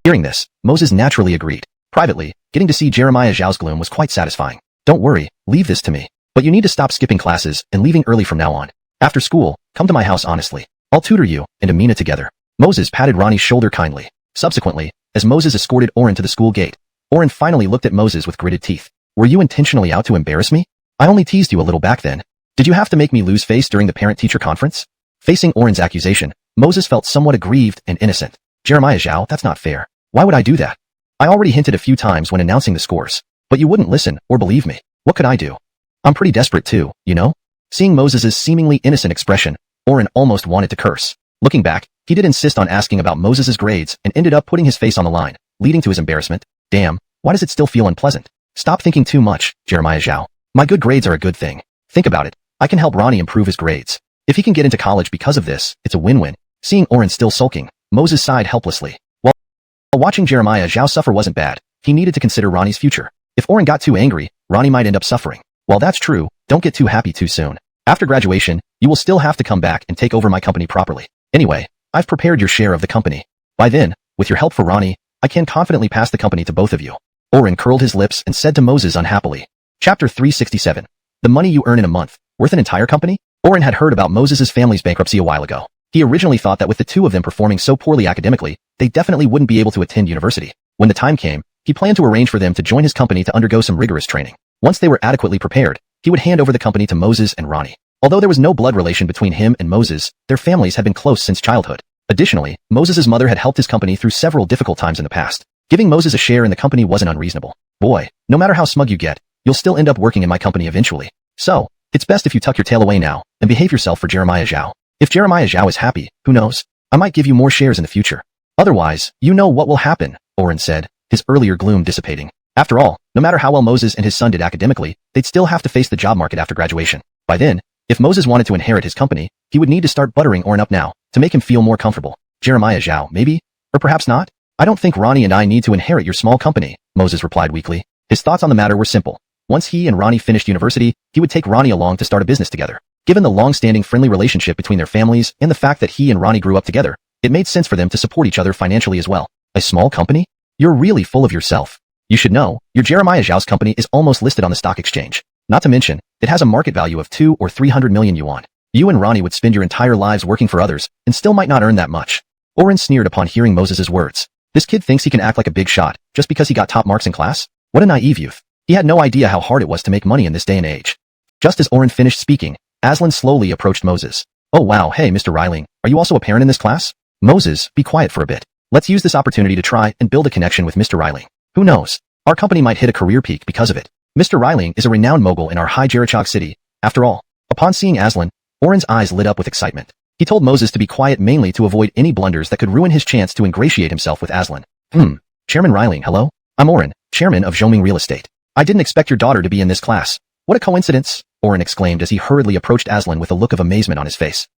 Hearing this, Moses naturally agreed. Privately, getting to see Jeremiah Zhao's gloom was quite satisfying. Don't worry, leave this to me. But you need to stop skipping classes and leaving early from now on. After school, come to my house honestly. I'll tutor you and Amina together. Moses patted Ronnie's shoulder kindly. Subsequently, as Moses escorted Oren to the school gate, Oren finally looked at Moses with gritted teeth. Were you intentionally out to embarrass me? I only teased you a little back then. Did you have to make me lose face during the parent-teacher conference? Facing Oren's accusation, Moses felt somewhat aggrieved and innocent. Jeremiah Zhao, that's not fair. Why would I do that? I already hinted a few times when announcing the scores, but you wouldn't listen or believe me. What could I do? I'm pretty desperate too, you know? Seeing Moses's seemingly innocent expression, Oren almost wanted to curse. Looking back, he did insist on asking about Moses's grades and ended up putting his face on the line, leading to his embarrassment. Damn, why does it still feel unpleasant? Stop thinking too much, Jeremiah Zhao. My good grades are a good thing. Think about it. I can help Ronnie improve his grades. If he can get into college because of this, it's a win-win. Seeing Oren still sulking, Moses sighed helplessly. While watching Jeremiah Zhao suffer wasn't bad, he needed to consider Ronnie's future. If Oren got too angry, Ronnie might end up suffering. While that's true, don't get too happy too soon. After graduation, you will still have to come back and take over my company properly. Anyway, I've prepared your share of the company. By then, with your help for Ronnie, I can confidently pass the company to both of you. Oren curled his lips and said to Moses unhappily. Chapter 367. The money you earn in a month, worth an entire company? Oren had heard about Moses's family's bankruptcy a while ago. He originally thought that with the two of them performing so poorly academically, they definitely wouldn't be able to attend university. When the time came, he planned to arrange for them to join his company to undergo some rigorous training. Once they were adequately prepared, he would hand over the company to Moses and Ronnie. Although there was no blood relation between him and Moses, their families had been close since childhood. Additionally, Moses's mother had helped his company through several difficult times in the past. Giving Moses a share in the company wasn't unreasonable. Boy, no matter how smug you get, you'll still end up working in my company eventually. So, it's best if you tuck your tail away now and behave yourself for Jeremiah Zhao. If Jeremiah Zhao is happy, who knows? I might give you more shares in the future. Otherwise, you know what will happen, Oren said, his earlier gloom dissipating. After all, no matter how well Moses and his son did academically, they'd still have to face the job market after graduation. By then, if Moses wanted to inherit his company, he would need to start buttering Oren up now to make him feel more comfortable. Jeremiah Zhao, maybe? Or perhaps not? I don't think Ronnie and I need to inherit your small company, Moses replied weakly. His thoughts on the matter were simple. Once he and Ronnie finished university, he would take Ronnie along to start a business together. Given the long-standing friendly relationship between their families and the fact that he and Ronnie grew up together, it made sense for them to support each other financially as well. A small company? You're really full of yourself. You should know, your Jeremiah Zhao's company is almost listed on the stock exchange. Not to mention, it has a market value of 2 or 300 million yuan. You and Ronnie would spend your entire lives working for others and still might not earn that much. Oren sneered upon hearing Moses's words. This kid thinks he can act like a big shot just because he got top marks in class? What a naive youth. He had no idea how hard it was to make money in this day and age. Just as Oren finished speaking, Aslan slowly approached Moses. Oh wow, hey Mr. Reiling, are you also a parent in this class? Moses, be quiet for a bit. Let's use this opportunity to try and build a connection with Mr. Reiling. Who knows? Our company might hit a career peak because of it. Mr. Reiling is a renowned mogul in our High Jerichog city. After all, upon seeing Aslan, Oren's eyes lit up with excitement. He told Moses to be quiet mainly to avoid any blunders that could ruin his chance to ingratiate himself with Aslan. Chairman Reiling, hello? I'm Oren, chairman of Zhoming Real Estate. I didn't expect your daughter to be in this class. What a coincidence, Oren exclaimed as he hurriedly approached Aslan with a look of amazement on his face.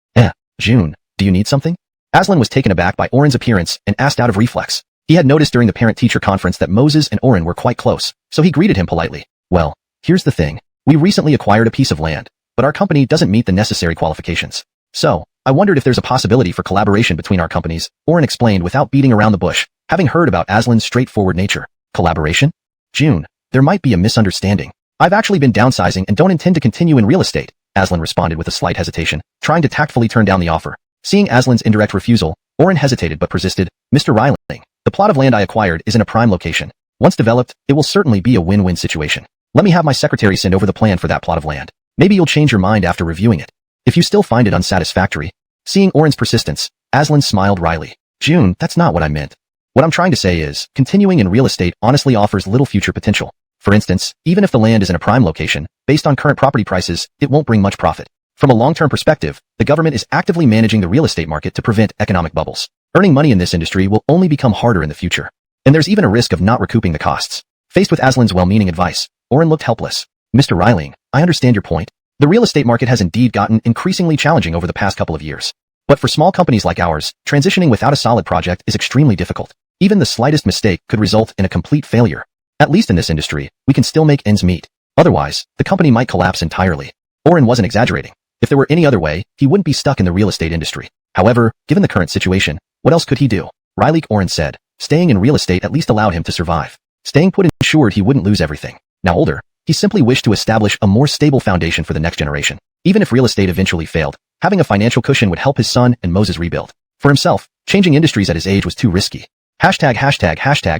June, do you need something? Aslan was taken aback by Oren's appearance and asked out of reflex. He had noticed during the parent-teacher conference that Moses and Oren were quite close, so he greeted him politely. Well, here's the thing. We recently acquired a piece of land, but our company doesn't meet the necessary qualifications. So, I wondered if there's a possibility for collaboration between our companies, Oren explained without beating around the bush, having heard about Aslan's straightforward nature. Collaboration? June, there might be a misunderstanding. I've actually been downsizing and don't intend to continue in real estate, Aslan responded with a slight hesitation, trying to tactfully turn down the offer. Seeing Aslan's indirect refusal, Oren hesitated but persisted. Mr. Reiling, the plot of land I acquired is in a prime location. Once developed, it will certainly be a win-win situation. Let me have my secretary send over the plan for that plot of land. Maybe you'll change your mind after reviewing it. If you still find it unsatisfactory. Seeing Oren's persistence, Aslan smiled wryly. June, that's not what I meant. What I'm trying to say is, continuing in real estate honestly offers little future potential. For instance, even if the land is in a prime location, based on current property prices, it won't bring much profit. From a long-term perspective, the government is actively managing the real estate market to prevent economic bubbles. Earning money in this industry will only become harder in the future. And there's even a risk of not recouping the costs. Faced with Aslan's well-meaning advice, Oren looked helpless. Mr. Reiling, I understand your point, The real estate market has indeed gotten increasingly challenging over the past couple of years. But for small companies like ours, transitioning without a solid project is extremely difficult. Even the slightest mistake could result in a complete failure. At least in this industry, we can still make ends meet. Otherwise, the company might collapse entirely. Oren wasn't exaggerating. If there were any other way, he wouldn't be stuck in the real estate industry. However, given the current situation, what else could he do? Riley, Oren said, staying in real estate at least allowed him to survive. Staying put ensured he wouldn't lose everything. Now older, he simply wished to establish a more stable foundation for the next generation. Even if real estate eventually failed, having a financial cushion would help his son and Moses rebuild. For himself, changing industries at his age was too risky. Hashtag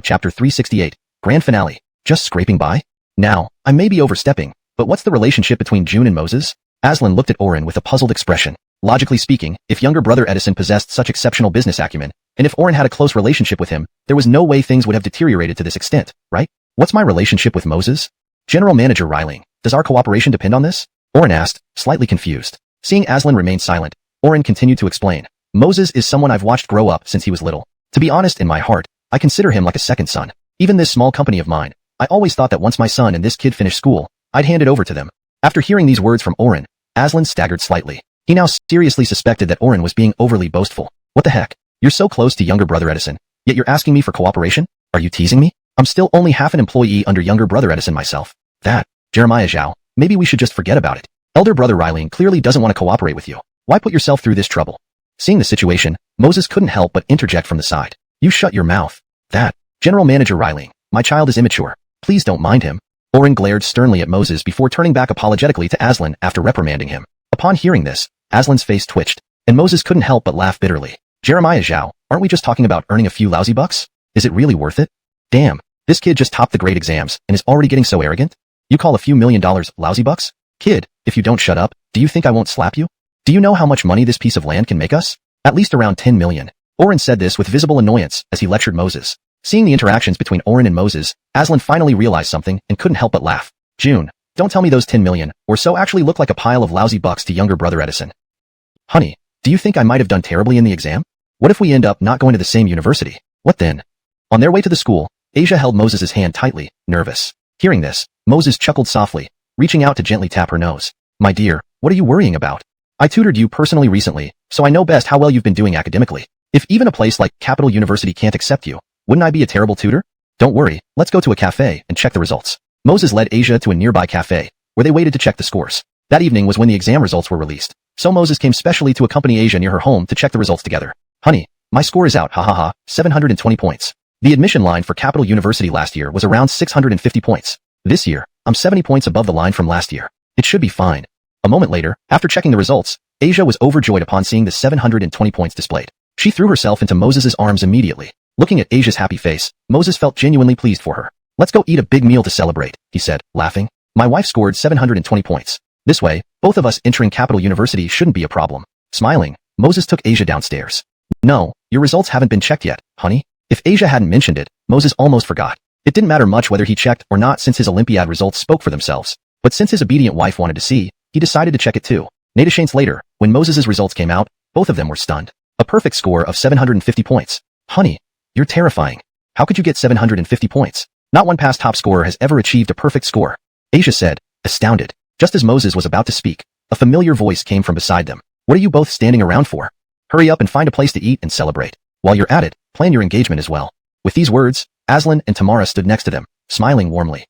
chapter 368, grand finale, just scraping by? Now, I may be overstepping, but what's the relationship between June and Moses? Aslan looked at Oren with a puzzled expression. Logically speaking, if younger brother Edison possessed such exceptional business acumen, and if Oren had a close relationship with him, there was no way things would have deteriorated to this extent, right? What's my relationship with Moses? General Manager Riley, does our cooperation depend on this? Oren asked, slightly confused. Seeing Aslan remain silent, Oren continued to explain. Moses is someone I've watched grow up since he was little. To be honest, in my heart, I consider him like a second son. Even this small company of mine, I always thought that once my son and this kid finished school, I'd hand it over to them. After hearing these words from Oren, Aslan staggered slightly. He now seriously suspected that Oren was being overly boastful. What the heck? You're so close to younger brother Edison, yet you're asking me for cooperation? Are you teasing me? I'm still only half an employee under younger brother Edison myself. That, Jeremiah Zhao, maybe we should just forget about it. Elder brother Riley clearly doesn't want to cooperate with you. Why put yourself through this trouble? Seeing the situation, Moses couldn't help but interject from the side. You shut your mouth. That, General Manager Riley, my child is immature. Please don't mind him. Oren glared sternly at Moses before turning back apologetically to Aslan after reprimanding him. Upon hearing this, Aslan's face twitched, and Moses couldn't help but laugh bitterly. Jeremiah Zhao, aren't we just talking about earning a few lousy bucks? Is it really worth it? Damn, this kid just topped the grade exams and is already getting so arrogant? You call a few $1,000,000 lousy bucks? Kid, if you don't shut up, do you think I won't slap you? Do you know how much money this piece of land can make us? At least around 10 million. Oren said this with visible annoyance as he lectured Moses. Seeing the interactions between Oren and Moses, Aslan finally realized something and couldn't help but laugh. June, don't tell me those 10 million or so actually look like a pile of lousy bucks to younger brother Edison. Honey, do you think I might have done terribly in the exam? What if we end up not going to the same university? What then? On their way to the school, Asia held Moses' hand tightly, nervous. Hearing this, Moses chuckled softly, reaching out to gently tap her nose. My dear, what are you worrying about? I tutored you personally recently, so I know best how well you've been doing academically. If even a place like Capital University can't accept you, wouldn't I be a terrible tutor? Don't worry, let's go to a cafe and check the results. Moses led Asia to a nearby cafe, where they waited to check the scores. That evening was when the exam results were released, so Moses came specially to accompany Asia near her home to check the results together. Honey, my score is out, 720 points. The admission line for Capital University last year was around 650 points. This year, I'm 70 points above the line from last year. It should be fine. A moment later, after checking the results, Asia was overjoyed upon seeing the 720 points displayed. She threw herself into Moses' arms immediately. Looking at Asia's happy face, Moses felt genuinely pleased for her. Let's go eat a big meal to celebrate, he said, laughing. My wife scored 720 points. This way, both of us entering Capital University shouldn't be a problem. Smiling, Moses took Asia downstairs. No, your results haven't been checked yet, honey. If Asia hadn't mentioned it, Moses almost forgot. It didn't matter much whether he checked or not since his Olympiad results spoke for themselves. But since his obedient wife wanted to see, he decided to check it too. Nadashanes later, when Moses' results came out, both of them were stunned. A perfect score of 750 points. Honey, you're terrifying. How could you get 750 points? Not one past top scorer has ever achieved a perfect score. Asia said, astounded. Just as Moses was about to speak, a familiar voice came from beside them. What are you both standing around for? Hurry up and find a place to eat and celebrate. While you're at it, plan your engagement as well. With these words, Aslan and Tamara stood next to them, smiling warmly.